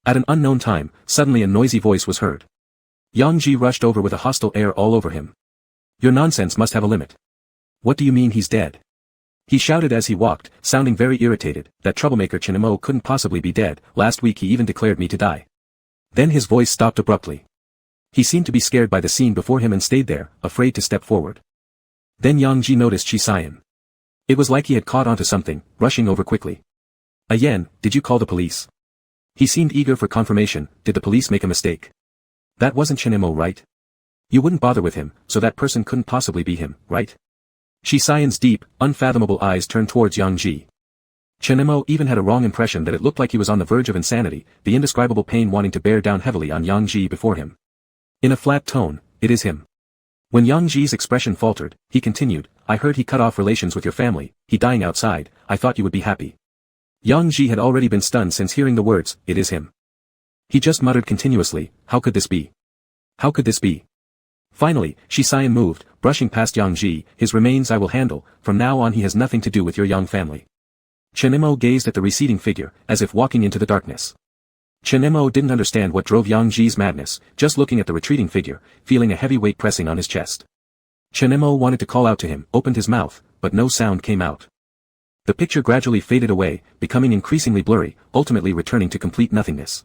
At an unknown time, suddenly a noisy voice was heard. Yang Ji rushed over with a hostile air all over him. Your nonsense must have a limit. What do you mean he's dead? He shouted as he walked, sounding very irritated. That troublemaker Chen Mo couldn't possibly be dead. Last week he even declared me to die. Then his voice stopped abruptly. He seemed to be scared by the scene before him and stayed there, afraid to step forward. Then Yang Ji noticed Shisayan. It was like he had caught onto something, rushing over quickly. Yan, did you call the police? He seemed eager for confirmation. Did the police make a mistake? That wasn't Chen Mo, right? You wouldn't bother with him, so that person couldn't possibly be him, right? Shisayan's deep, unfathomable eyes turned towards Yang Ji. Chen Mo even had a wrong impression that it looked like he was on the verge of insanity, the indescribable pain wanting to bear down heavily on Yang Ji before him. In a flat tone, it is him. When Yang Ji's expression faltered, he continued, I heard he cut off relations with your family, he dying outside, I thought you would be happy. Yang Ji had already been stunned since hearing the words, it is him. He just muttered continuously, how could this be? How could this be? Finally, Shisayan moved, brushing past Yang Ji, his remains I will handle, from now on he has nothing to do with your young family. Chen Mo gazed at the receding figure, as if walking into the darkness. Chen Mo didn't understand what drove Yang Ji's madness, just looking at the retreating figure, feeling a heavy weight pressing on his chest. Chen Mo wanted to call out to him, opened his mouth, but no sound came out. The picture gradually faded away, becoming increasingly blurry, ultimately returning to complete nothingness.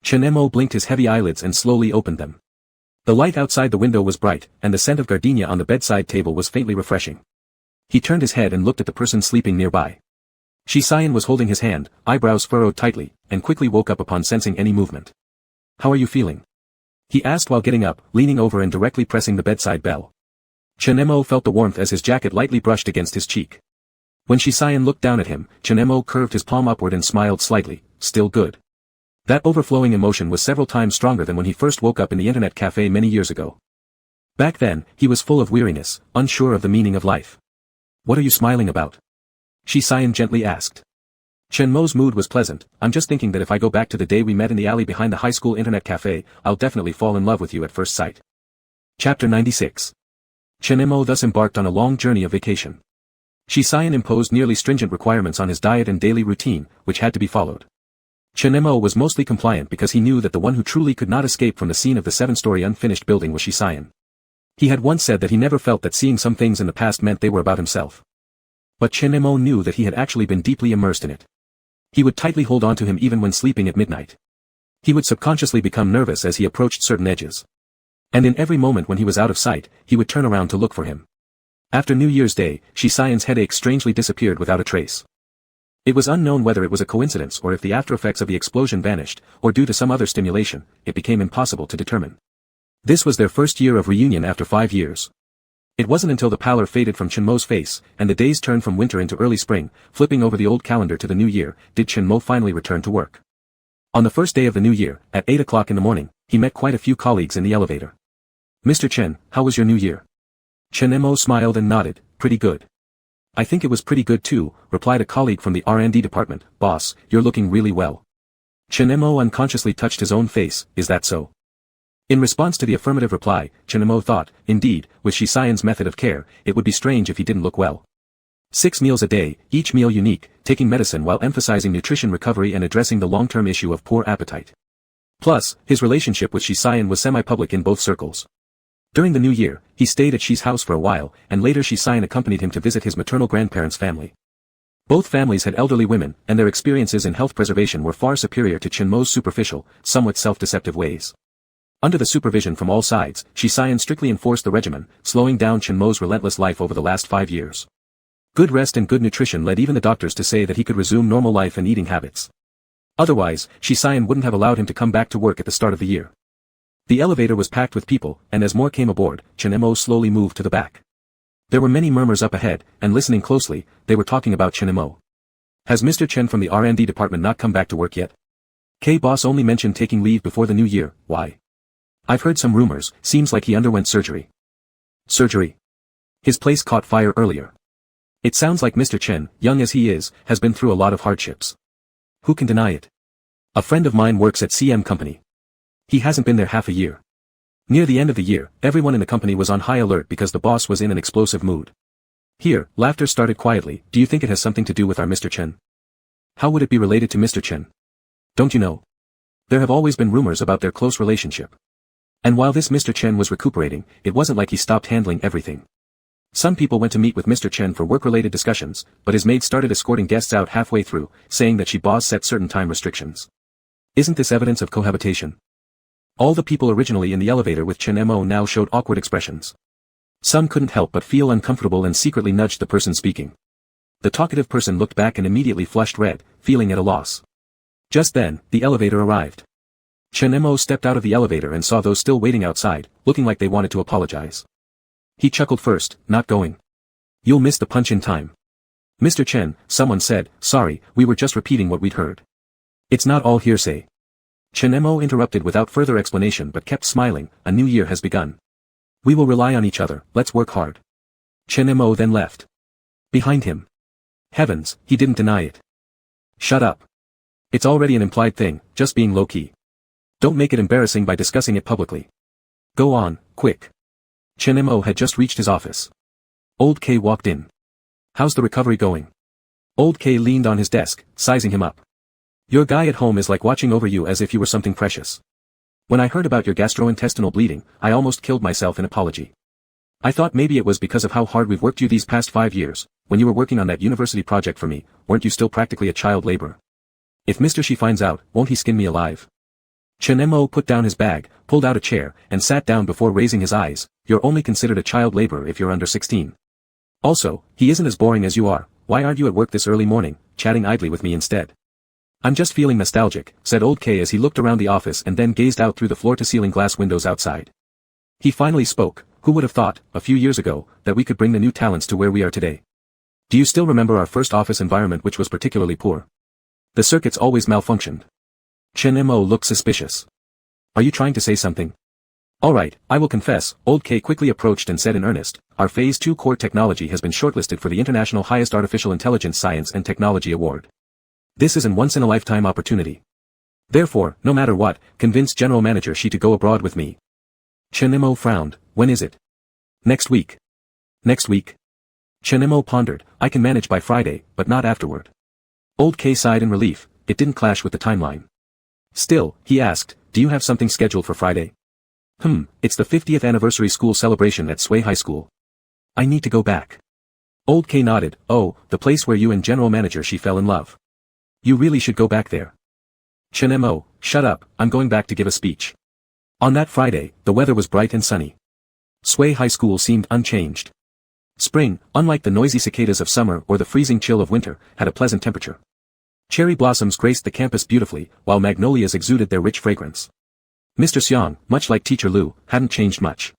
Chen Mo blinked his heavy eyelids and slowly opened them. The light outside the window was bright, and the scent of gardenia on the bedside table was faintly refreshing. He turned his head and looked at the person sleeping nearby. Shisayan was holding his hand, eyebrows furrowed tightly, and quickly woke up upon sensing any movement. How are you feeling? He asked while getting up, leaning over and directly pressing the bedside bell. Chen Mo felt the warmth as his jacket lightly brushed against his cheek. When Shisayan looked down at him, Chen Mo curved his palm upward and smiled slightly, still good. That overflowing emotion was several times stronger than when he first woke up in the internet cafe many years ago. Back then, he was full of weariness, unsure of the meaning of life. What are you smiling about? Shisayan gently asked. Chen Mo's mood was pleasant. I'm just thinking that if I go back to the day we met in the alley behind the high school internet cafe, I'll definitely fall in love with you at first sight. Chapter 96. Chen Mo thus embarked on a long journey of vacation. Shisayan imposed nearly stringent requirements on his diet and daily routine, which had to be followed. Chen Mo was mostly compliant because he knew that the one who truly could not escape from the scene of the 7-story unfinished building was Shisayan. He had once said that he never felt that seeing some things in the past meant they were about himself. But Chen Mo knew that he had actually been deeply immersed in it. He would tightly hold on to him even when sleeping at midnight. He would subconsciously become nervous as he approached certain edges. And in every moment when he was out of sight, he would turn around to look for him. After New Year's Day, Shisayan's headache strangely disappeared without a trace. It was unknown whether it was a coincidence or if the aftereffects of the explosion vanished, or due to some other stimulation, it became impossible to determine. This was their first year of reunion after 5 years. It wasn't until the pallor faded from Chenmo's face, and the days turned from winter into early spring, flipping over the old calendar to the new year, did Chenmo finally return to work. On the first day of the new year, at 8 o'clock in the morning, he met quite a few colleagues in the elevator. "Mr. Chen, how was your new year?" Chenmo smiled and nodded, "Pretty good." "I think it was pretty good too," replied a colleague from the R&D department. "Boss, you're looking really well." Chenmo unconsciously touched his own face. "Is that so?" In response to the affirmative reply, Chenmo thought, indeed, with Shi Xian's method of care, it would be strange if he didn't look well. 6 meals a day, each meal unique, taking medicine while emphasizing nutrition recovery and addressing the long-term issue of poor appetite. Plus, his relationship with Shi Xian was semi-public in both circles. During the new year, he stayed at Shi's house for a while, and later Shi Xian accompanied him to visit his maternal grandparents' family. Both families had elderly women, and their experiences in health preservation were far superior to Chenmo's superficial, somewhat self-deceptive ways. Under the supervision from all sides, Shi Xian strictly enforced the regimen, slowing down Chenmo's relentless life over the last 5 years. Good rest and good nutrition led even the doctors to say that he could resume normal life and eating habits. Otherwise, Shi Xian wouldn't have allowed him to come back to work at the start of the year. The elevator was packed with people, and as more came aboard, Chenmo slowly moved to the back. There were many murmurs up ahead, and listening closely, they were talking about Chenmo. "Has Mr. Chen from the R&D department not come back to work yet? K-boss only mentioned taking leave before the new year. Why? I've heard some rumors, seems like he underwent surgery." "Surgery? His place caught fire earlier. It sounds like Mr. Chen, young as he is, has been through a lot of hardships. Who can deny it? A friend of mine works at CM Company. He hasn't been there half a year." Near the end of the year, everyone in the company was on high alert because the boss was in an explosive mood. Here, laughter started quietly. "Do you think it has something to do with our Mr. Chen?" "How would it be related to Mr. Chen? Don't you know? There have always been rumors about their close relationship. And while this Mr. Chen was recuperating, it wasn't like he stopped handling everything. Some people went to meet with Mr. Chen for work-related discussions, but his maid started escorting guests out halfway through, saying that she boss set certain time restrictions. Isn't this evidence of cohabitation?" All the people originally in the elevator with Chenmo now showed awkward expressions. Some couldn't help but feel uncomfortable and secretly nudged the person speaking. The talkative person looked back and immediately flushed red, feeling at a loss. Just then, the elevator arrived. Chenmo stepped out of the elevator and saw those still waiting outside, looking like they wanted to apologize. He chuckled first, "Not going. You'll miss the punch-in time." "Mr. Chen," someone said, "sorry, we were just repeating what we'd heard. It's not all hearsay." Chenmo interrupted without further explanation but kept smiling. "A new year has begun. We will rely on each other, let's work hard." Chenmo then left. Behind him. Heavens, he didn't deny it. "Shut up. It's already an implied thing, just being low-key. Don't make it embarrassing by discussing it publicly. Go on, quick." Chenmo had just reached his office. Old K walked in. "How's the recovery going?" Old K leaned on his desk, sizing him up. "Your guy at home is like watching over you as if you were something precious. When I heard about your gastrointestinal bleeding, I almost killed myself in apology. I thought maybe it was because of how hard we've worked you these past 5 years. When you were working on that university project for me, weren't you still practically a child laborer? If Mr. Shi finds out, won't he skin me alive?" Chenmo put down his bag, pulled out a chair, and sat down before raising his eyes. "You're only considered a child laborer if you're under 16. Also, he isn't as boring as you are. Why aren't you at work this early morning, chatting idly with me instead?" "I'm just feeling nostalgic," said Old K as he looked around the office and then gazed out through the floor-to-ceiling glass windows outside. He finally spoke. "Who would have thought, a few years ago, that we could bring the new talents to where we are today? Do you still remember our first office environment, which was particularly poor? The circuits always malfunctioned." Chenmo looked suspicious. "Are you trying to say something?" "All right, I will confess." Old K quickly approached and said in earnest, "Our Phase 2 core technology has been shortlisted for the International Highest Artificial Intelligence Science and Technology Award. This is an once-in-a-lifetime opportunity. Therefore, no matter what, convince General Manager Shi to go abroad with me." Chenmo frowned. "When is it?" "Next week." "Next week?" Chenmo pondered. "I can manage by Friday, but not afterward." Old K sighed in relief. It didn't clash with the timeline. Still, he asked, "Do you have something scheduled for Friday?" It's the 50th anniversary school celebration at Sway High School. I need to go back." Old K nodded. "Oh, the place where you and General Manager Shi fell in love. You really should go back there." Chenmo, "Shut up, I'm going back to give a speech." On that Friday, the weather was bright and sunny. Sway High School seemed unchanged. Spring, unlike the noisy cicadas of summer or the freezing chill of winter, had a pleasant temperature. Cherry blossoms graced the campus beautifully, while magnolias exuded their rich fragrance. Mr. Xiang, much like Teacher Lu, hadn't changed much.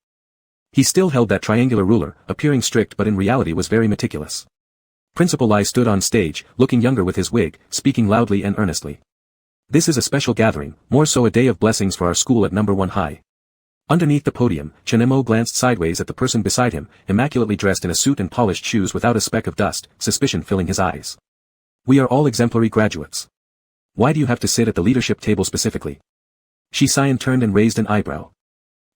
He still held that triangular ruler, appearing strict but in reality was very meticulous. Principal Lai stood on stage, looking younger with his wig, speaking loudly and earnestly. This is a special gathering, more so a day of blessings for our school at number 1 high. Underneath the podium, Chen Mo glanced sideways at the person beside him, immaculately dressed in a suit and polished shoes without a speck of dust, suspicion filling his eyes. We are all exemplary graduates. Why do you have to sit at the leadership table specifically? Shi Xian turned and raised an eyebrow.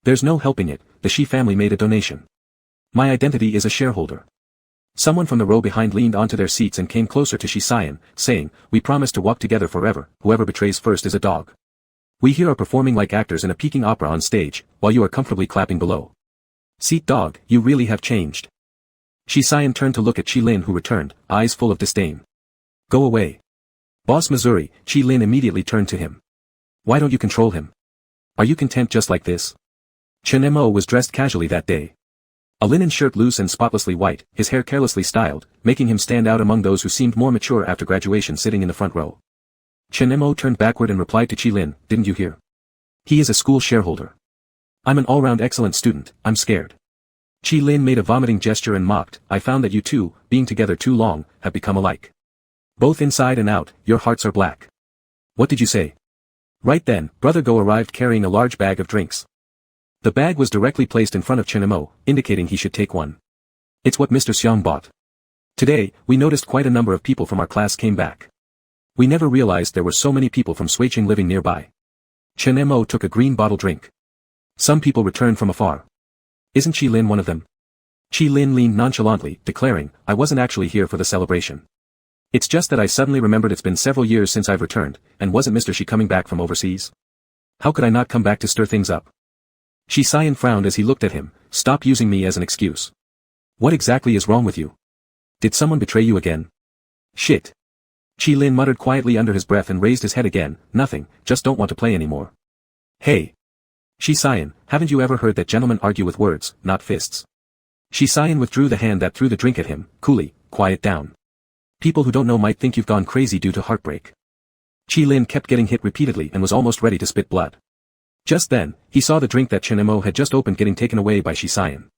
There's no helping it, the Shi family made a donation. My identity is a shareholder. Someone from the row behind leaned onto their seats and came closer to Shi Xian, saying, we promise to walk together forever, whoever betrays first is a dog. We here are performing like actors in a Peking opera on stage, while you are comfortably clapping below. Seat dog, you really have changed. Shi Xian turned to look at Qi Lin who returned, eyes full of disdain. Go away. Boss Missouri, Qi Lin immediately turned to him. Why don't you control him? Are you content just like this? Chen Mo was dressed casually that day. A linen shirt loose and spotlessly white, his hair carelessly styled, making him stand out among those who seemed more mature after graduation sitting in the front row. Chen Mo turned backward and replied to Qi Lin, didn't you hear? He is a school shareholder. I'm an all-round excellent student, I'm scared. Qi Lin made a vomiting gesture and mocked, I found that you two, being together too long, have become alike. Both inside and out, your hearts are black. What did you say? Right then, Brother Go arrived carrying a large bag of drinks. The bag was directly placed in front of Chen Mo, indicating he should take one. It's what Mr. Xiang bought. Today, we noticed quite a number of people from our class came back. We never realized there were so many people from Suiqing living nearby. Chen Mo took a green bottle drink. Some people returned from afar. Isn't Qi Lin one of them? Qi Lin leaned nonchalantly, declaring, I wasn't actually here for the celebration. It's just that I suddenly remembered it's been several years since I've returned, and wasn't Mr. Shi coming back from overseas? How could I not come back to stir things up? Shi Xian frowned as he looked at him, stop using me as an excuse. What exactly is wrong with you? Did someone betray you again? Shit. Qi Lin muttered quietly under his breath and raised his head again, nothing, just don't want to play anymore. Hey. Shi Xian, haven't you ever heard that gentlemen argue with words, not fists? Shi Xian withdrew the hand that threw the drink at him, coolly, quiet down. People who don't know might think you've gone crazy due to heartbreak. Qi Lin kept getting hit repeatedly and was almost ready to spit blood. Just then, he saw the drink that Chen Mo had just opened getting taken away by Shi Xian.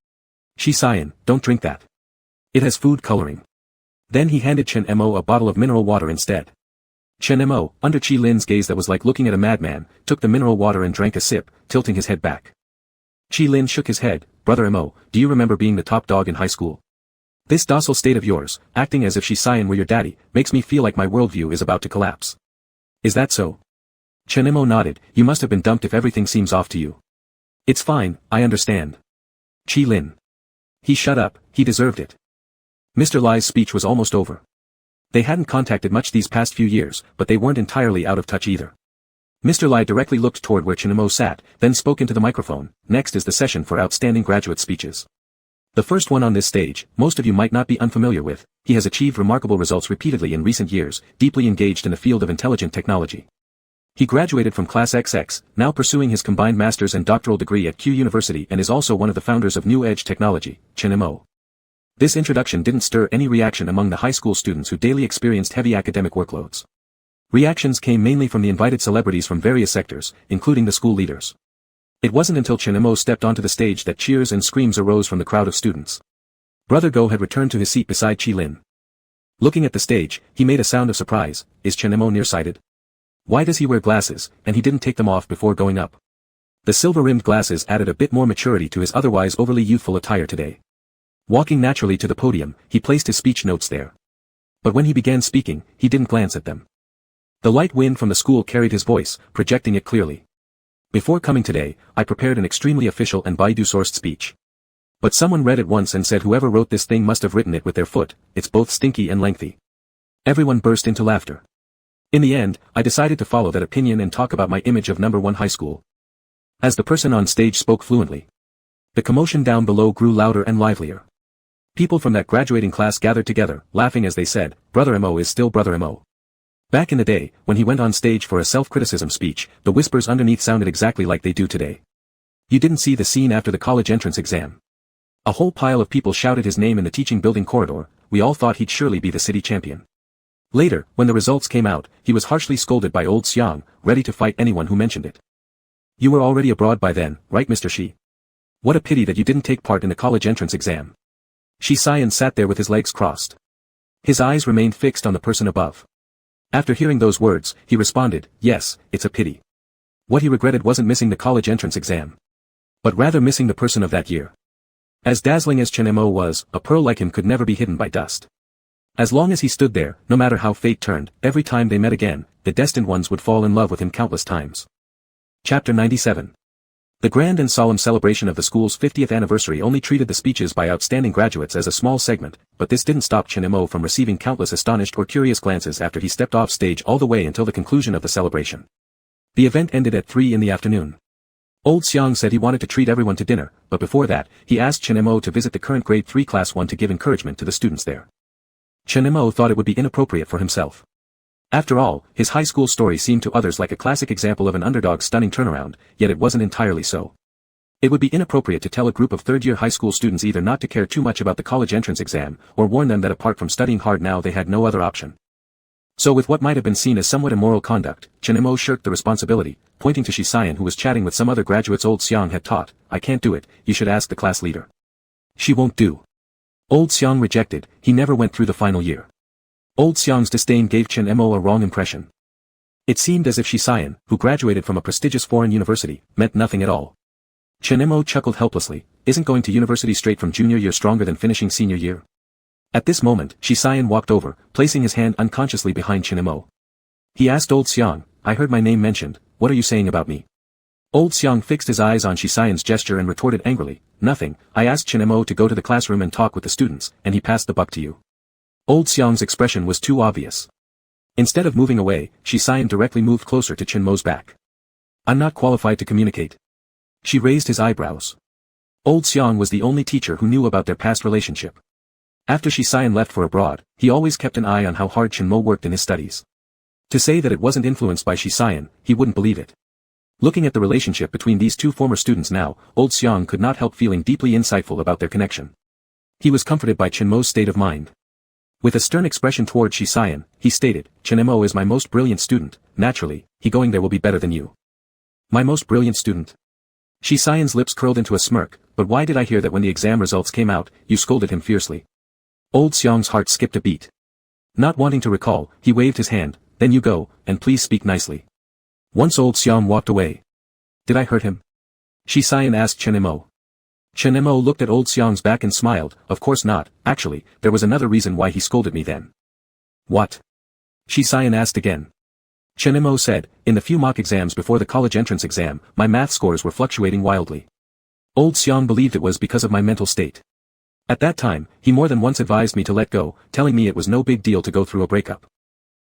Shi Xian, don't drink that. It has food coloring. Then he handed Chen Mo a bottle of mineral water instead. Chen Mo, under Qi Lin's gaze that was like looking at a madman, took the mineral water and drank a sip, tilting his head back. Qi Lin shook his head, Brother Mo, do you remember being the top dog in high school? This docile state of yours, acting as if Shi Xian were your daddy, makes me feel like my worldview is about to collapse. Is that so? Chen Mo nodded, you must have been dumped if everything seems off to you. It's fine, I understand. Qi Lin. He shut up, he deserved it. Mr. Lai's speech was almost over. They hadn't contacted much these past few years, but they weren't entirely out of touch either. Mr. Lai directly looked toward where Chen Mo sat, then spoke into the microphone, next is the session for outstanding graduate speeches. The first one on this stage, most of you might not be unfamiliar with, he has achieved remarkable results repeatedly in recent years, deeply engaged in the field of intelligent technology. He graduated from Class XX, now pursuing his combined master's and doctoral degree at Q University and is also one of the founders of New Edge Technology, Chen Mo. This introduction didn't stir any reaction among the high school students who daily experienced heavy academic workloads. Reactions came mainly from the invited celebrities from various sectors, including the school leaders. It wasn't until Chen Mo stepped onto the stage that cheers and screams arose from the crowd of students. Brother Go had returned to his seat beside Qi Lin. Looking at the stage, he made a sound of surprise, is Chen Mo nearsighted? Why does he wear glasses, and he didn't take them off before going up? The silver-rimmed glasses added a bit more maturity to his otherwise overly youthful attire today. Walking naturally to the podium, he placed his speech notes there. But when he began speaking, he didn't glance at them. The light wind from the school carried his voice, projecting it clearly. Before coming today, I prepared an extremely official and Baidu-sourced speech. But someone read it once and said whoever wrote this thing must have written it with their foot, it's both stinky and lengthy. Everyone burst into laughter. In the end, I decided to follow that opinion and talk about my image of number 1 high school. As the person on stage spoke fluently, the commotion down below grew louder and livelier. People from that graduating class gathered together, laughing as they said, Brother Mo is still Brother Mo. Back in the day, when he went on stage for a self-criticism speech, the whispers underneath sounded exactly like they do today. You didn't see the scene after the college entrance exam. A whole pile of people shouted his name in the teaching building corridor, we all thought he'd surely be the city champion. Later, when the results came out, he was harshly scolded by old Xiang, ready to fight anyone who mentioned it. You were already abroad by then, right Mr. Shi? What a pity that you didn't take part in the college entrance exam. Shisayan sat there with his legs crossed. His eyes remained fixed on the person above. After hearing those words, he responded, yes, it's a pity. What he regretted wasn't missing the college entrance exam, but rather missing the person of that year. As dazzling as Chen Mo was, a pearl like him could never be hidden by dust. As long as he stood there, no matter how fate turned, every time they met again, the destined ones would fall in love with him countless times. Chapter 97. The grand and solemn celebration of the school's 50th anniversary only treated the speeches by outstanding graduates as a small segment, but this didn't stop Chen Mo from receiving countless astonished or curious glances after he stepped off stage all the way until the conclusion of the celebration. The event ended at 3 in the afternoon. Old Xiang said he wanted to treat everyone to dinner, but before that, he asked Chen Mo to visit the current grade 3 class 1 to give encouragement to the students there. Chen Mo thought it would be inappropriate for himself. After all, his high school story seemed to others like a classic example of an underdog's stunning turnaround, yet it wasn't entirely so. It would be inappropriate to tell a group of third-year high school students either not to care too much about the college entrance exam, or warn them that apart from studying hard now they had no other option. So with what might have been seen as somewhat immoral conduct, Chen Mo shirked the responsibility, pointing to Shisayan who was chatting with some other graduates Old Xiang had taught. I can't do it, you should ask the class leader. She won't do. Old Xiang rejected, he never went through the final year. Old Xiang's disdain gave Chen Mo a wrong impression. It seemed as if Shisayan, who graduated from a prestigious foreign university, meant nothing at all. Chen Mo chuckled helplessly, isn't going to university straight from junior year stronger than finishing senior year? At this moment, Shisayan walked over, placing his hand unconsciously behind Chen Mo. He asked Old Xiang, I heard my name mentioned, what are you saying about me? Old Xiang fixed his eyes on Shisayan's gesture and retorted angrily, nothing, I asked Chen Mo to go to the classroom and talk with the students, and he passed the buck to you. Old Xiang's expression was too obvious. Instead of moving away, Shisayan directly moved closer to Chen Mo's back. I'm not qualified to communicate. She raised his eyebrows. Old Xiang was the only teacher who knew about their past relationship. After Shisayan left for abroad, he always kept an eye on how hard Chen Mo worked in his studies. To say that it wasn't influenced by Shisayan, he wouldn't believe it. Looking at the relationship between these two former students now, Old Xiang could not help feeling deeply insightful about their connection. He was comforted by Chen Mo's state of mind. With a stern expression toward Shisayan, he stated, Chen Mo is my most brilliant student, naturally, he going there will be better than you. My most brilliant student? Shisayan's lips curled into a smirk, but why did I hear that when the exam results came out, you scolded him fiercely? Old Xiang's heart skipped a beat. Not wanting to recall, he waved his hand, then you go, and please speak nicely. Once Old Xiang walked away. Did I hurt him? Shisayan asked Chen Mo. Chen Mo looked at Old Xiang's back and smiled, of course not, actually, there was another reason why he scolded me then. What? Shisayan asked again. Chen Mo said, in the few mock exams before the college entrance exam, my math scores were fluctuating wildly. Old Xiang believed it was because of my mental state. At that time, he more than once advised me to let go, telling me it was no big deal to go through a breakup.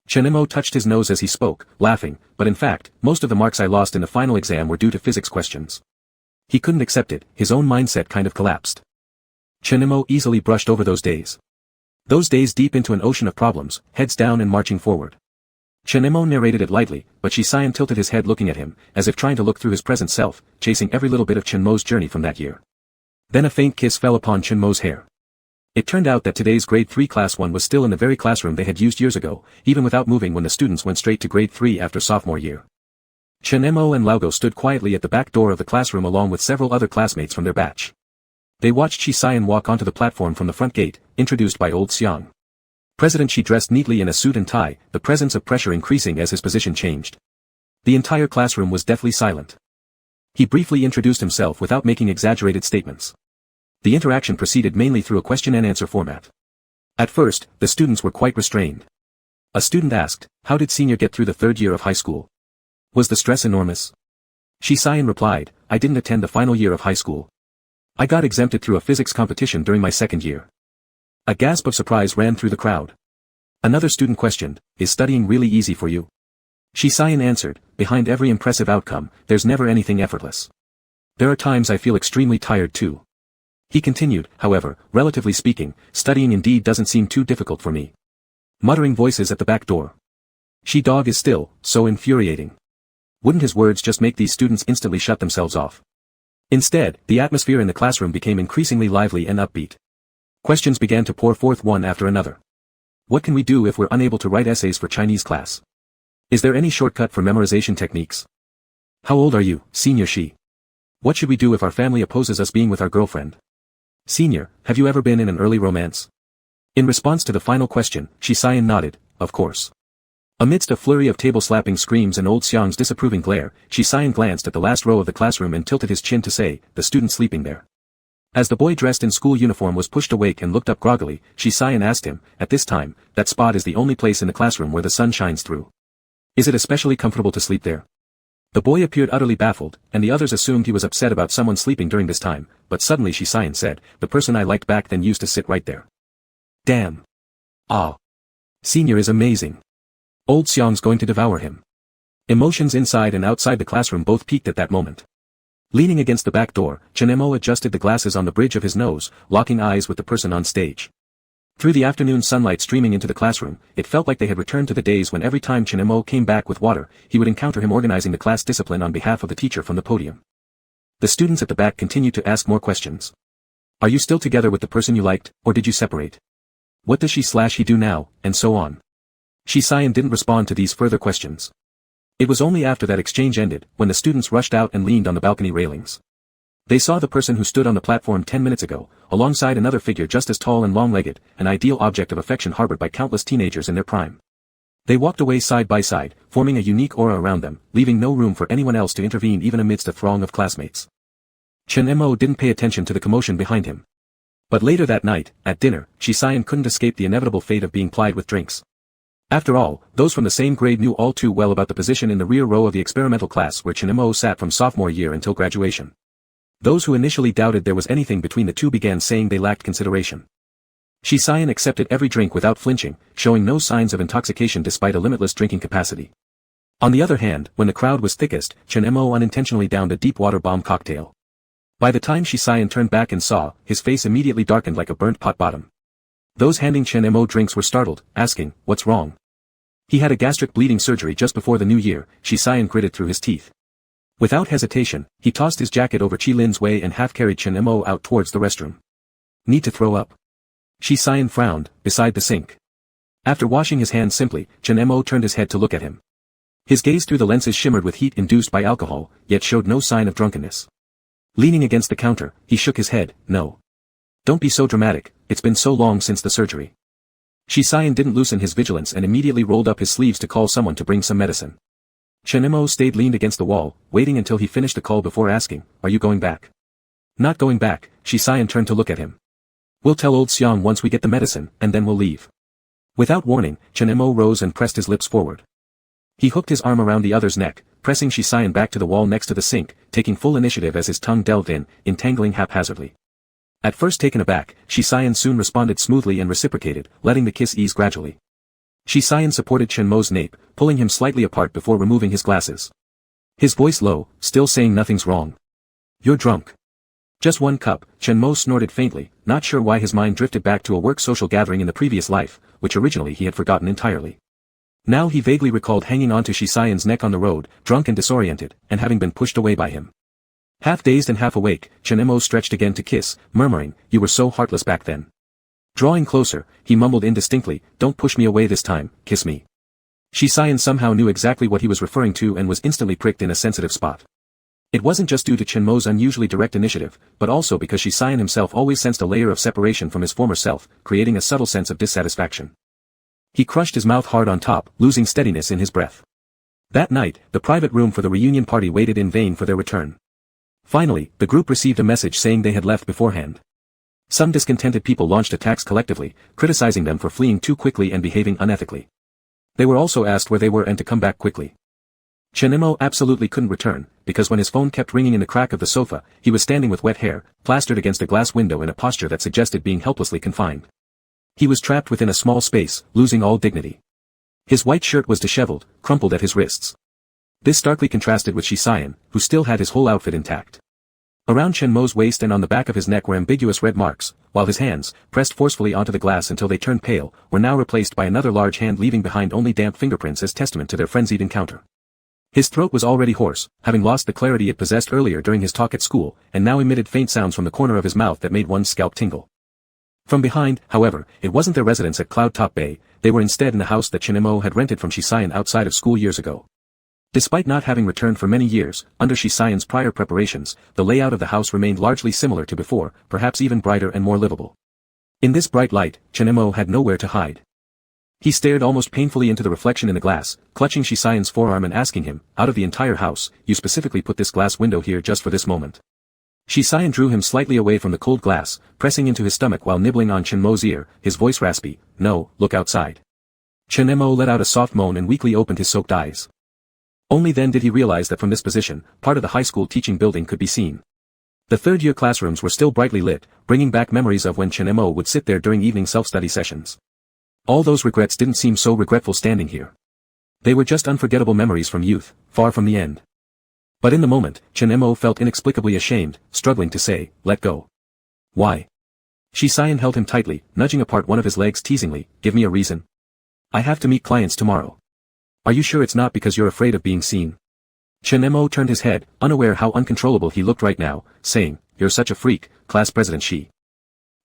Chen Mo touched his nose as he spoke, laughing, but in fact, most of the marks I lost in the final exam were due to physics questions. He couldn't accept it, his own mindset kind of collapsed. Chen Mo easily brushed over those days. Those days deep into an ocean of problems, heads down and marching forward. Chen Mo narrated it lightly, but Shisayan tilted his head looking at him, as if trying to look through his present self, chasing every little bit of Chen Mo's journey from that year. Then a faint kiss fell upon Chen Mo's hair. It turned out that today's grade 3 class 1 was still in the very classroom they had used years ago, even without moving when the students went straight to grade 3 after sophomore year. Chen Mo and Laogo stood quietly at the back door of the classroom along with several other classmates from their batch. They watched Shisayan walk onto the platform from the front gate, introduced by Old Xiang. President Shi dressed neatly in a suit and tie, the presence of pressure increasing as his position changed. The entire classroom was deathly silent. He briefly introduced himself without making exaggerated statements. The interaction proceeded mainly through a question-and-answer format. At first, the students were quite restrained. A student asked, how did senior get through the third year of high school? Was the stress enormous? Shisayan replied, I didn't attend the final year of high school. I got exempted through a physics competition during my second year. A gasp of surprise ran through the crowd. Another student questioned, is studying really easy for you? Shisayan answered, behind every impressive outcome, there's never anything effortless. There are times I feel extremely tired too. He continued, however, relatively speaking, studying indeed doesn't seem too difficult for me. Muttering voices at the back door. She-dog is still, so infuriating. Wouldn't his words just make these students instantly shut themselves off? Instead, the atmosphere in the classroom became increasingly lively and upbeat. Questions began to pour forth one after another. What can we do if we're unable to write essays for Chinese class? Is there any shortcut for memorization techniques? How old are you, Senior Shi? What should we do if our family opposes us being with our girlfriend? Senior, have you ever been in an early romance? In response to the final question, Shisayan nodded, of course. Amidst a flurry of table-slapping screams and old Xiang's disapproving glare, Shisayan glanced at the last row of the classroom and tilted his chin to say, the student sleeping there. As the boy dressed in school uniform was pushed awake and looked up groggily, Shisayan asked him, at this time, that spot is the only place in the classroom where the sun shines through. Is it especially comfortable to sleep there? The boy appeared utterly baffled, and the others assumed he was upset about someone sleeping during this time, but suddenly Shisayan said, the person I liked back then used to sit right there. Damn. Ah. Senior is amazing. Old Xiang's going to devour him. Emotions inside and outside the classroom both peaked at that moment. Leaning against the back door, Chen Mo adjusted the glasses on the bridge of his nose, locking eyes with the person on stage. Through the afternoon sunlight streaming into the classroom, it felt like they had returned to the days when every time Chen Mo came back with water, he would encounter him organizing the class discipline on behalf of the teacher from the podium. The students at the back continued to ask more questions. Are you still together with the person you liked, or did you separate? What does she/he do now, and so on. Shisayan didn't respond to these further questions. It was only after that exchange ended, when the students rushed out and leaned on the balcony railings. They saw the person who stood on the platform 10 minutes ago, alongside another figure just as tall and long-legged, an ideal object of affection harbored by countless teenagers in their prime. They walked away side by side, forming a unique aura around them, leaving no room for anyone else to intervene even amidst a throng of classmates. Chen Mo didn't pay attention to the commotion behind him. But later that night, at dinner, Shisayan couldn't escape the inevitable fate of being plied with drinks. After all, those from the same grade knew all too well about the position in the rear row of the experimental class where Chen Mo sat from sophomore year until graduation. Those who initially doubted there was anything between the two began saying they lacked consideration. Shisayan accepted every drink without flinching, showing no signs of intoxication despite a limitless drinking capacity. On the other hand, when the crowd was thickest, Chen Mo unintentionally downed a deep water bomb cocktail. By the time Shisayan turned back and saw, his face immediately darkened like a burnt pot bottom. Those handing Chen Mo drinks were startled, asking, what's wrong? He had a gastric bleeding surgery just before the new year, Shisayan gritted through his teeth. Without hesitation, he tossed his jacket over Qi Lin's way and half-carried Chen Mo out towards the restroom. Need to throw up? Shisayan frowned, beside the sink. After washing his hands simply, Chen Mo turned his head to look at him. His gaze through the lenses shimmered with heat induced by alcohol, yet showed no sign of drunkenness. Leaning against the counter, he shook his head, no. Don't be so dramatic, it's been so long since the surgery. Shisayan didn't loosen his vigilance and immediately rolled up his sleeves to call someone to bring some medicine. Chen Mo stayed leaned against the wall, waiting until he finished the call before asking, are you going back? Not going back, Shisayan turned to look at him. We'll tell old Xiang once we get the medicine, and then we'll leave. Without warning, Chen Mo rose and pressed his lips forward. He hooked his arm around the other's neck, pressing Shisayan back to the wall next to the sink, taking full initiative as his tongue delved in, entangling haphazardly. At first taken aback, Shisayan soon responded smoothly and reciprocated, letting the kiss ease gradually. Shisayan supported Chen Mo's nape, pulling him slightly apart before removing his glasses. His voice low, still saying nothing's wrong. You're drunk. Just one cup, Chen Mo snorted faintly, not sure why his mind drifted back to a work social gathering in the previous life, which originally he had forgotten entirely. Now he vaguely recalled hanging onto Shisayan's neck on the road, drunk and disoriented, and having been pushed away by him. Half dazed and half awake, Chen Mo stretched again to kiss, murmuring, you were so heartless back then. Drawing closer, he mumbled indistinctly, don't push me away this time, kiss me. Shisayan somehow knew exactly what he was referring to and was instantly pricked in a sensitive spot. It wasn't just due to Chen Mo's unusually direct initiative, but also because Shisayan himself always sensed a layer of separation from his former self, creating a subtle sense of dissatisfaction. He crushed his mouth hard on top, losing steadiness in his breath. That night, the private room for the reunion party waited in vain for their return. Finally, the group received a message saying they had left beforehand. Some discontented people launched attacks collectively, criticizing them for fleeing too quickly and behaving unethically. They were also asked where they were and to come back quickly. Chen Mo absolutely couldn't return, because when his phone kept ringing in the crack of the sofa, he was standing with wet hair, plastered against a glass window in a posture that suggested being helplessly confined. He was trapped within a small space, losing all dignity. His white shirt was disheveled, crumpled at his wrists. This starkly contrasted with Shisayan, who still had his whole outfit intact. Around Chen Mo's waist and on the back of his neck were ambiguous red marks, while his hands, pressed forcefully onto the glass until they turned pale, were now replaced by another large hand leaving behind only damp fingerprints as testament to their frenzied encounter. His throat was already hoarse, having lost the clarity it possessed earlier during his talk at school, and now emitted faint sounds from the corner of his mouth that made one's scalp tingle. From behind, however, it wasn't their residence at Cloud Top Bay, they were instead in the house that Chen Mo had rented from Shisayan outside of school years ago. Despite not having returned for many years, under Shi Xian's prior preparations, the layout of the house remained largely similar to before, perhaps even brighter and more livable. In this bright light, Chen Mo had nowhere to hide. He stared almost painfully into the reflection in the glass, clutching Shi Xian's forearm and asking him, out of the entire house, you specifically put this glass window here just for this moment. Shi Xian drew him slightly away from the cold glass, pressing into his stomach while nibbling on Chen Mo's ear, his voice raspy, no, look outside. Chen Mo let out a soft moan and weakly opened his soaked eyes. Only then did he realize that from this position, part of the high school teaching building could be seen. The third-year classrooms were still brightly lit, bringing back memories of when Chen Mo would sit there during evening self-study sessions. All those regrets didn't seem so regretful standing here. They were just unforgettable memories from youth, far from the end. But in the moment, Chen Mo felt inexplicably ashamed, struggling to say, let go. Why? Shi Xian held him tightly, nudging apart one of his legs teasingly, give me a reason. I have to meet clients tomorrow. Are you sure it's not because you're afraid of being seen? Chen Mo turned his head, unaware how uncontrollable he looked right now, saying, you're such a freak, class president Shi.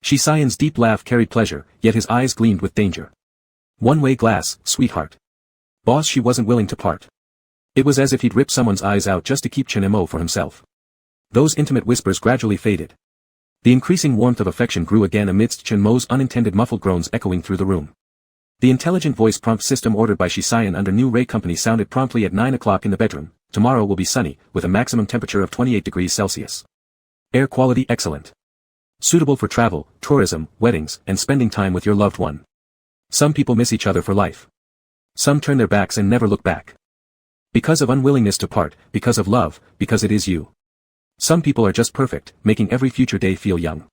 Shi Xian's deep laugh carried pleasure, yet his eyes gleamed with danger. One-way glass, sweetheart. Boss Shi wasn't willing to part. It was as if he'd ripped someone's eyes out just to keep Chen Mo for himself. Those intimate whispers gradually faded. The increasing warmth of affection grew again amidst Chen Mo's unintended muffled groans echoing through the room. The intelligent voice prompt system ordered by Shi Xian under New Ray Company sounded promptly at 9 o'clock in the bedroom. Tomorrow will be sunny, with a maximum temperature of 28 degrees Celsius. Air quality excellent. Suitable for travel, tourism, weddings, and spending time with your loved one. Some people miss each other for life. Some turn their backs and never look back. Because of unwillingness to part, because of love, because it is you. Some people are just perfect, making every future day feel young.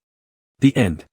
The end.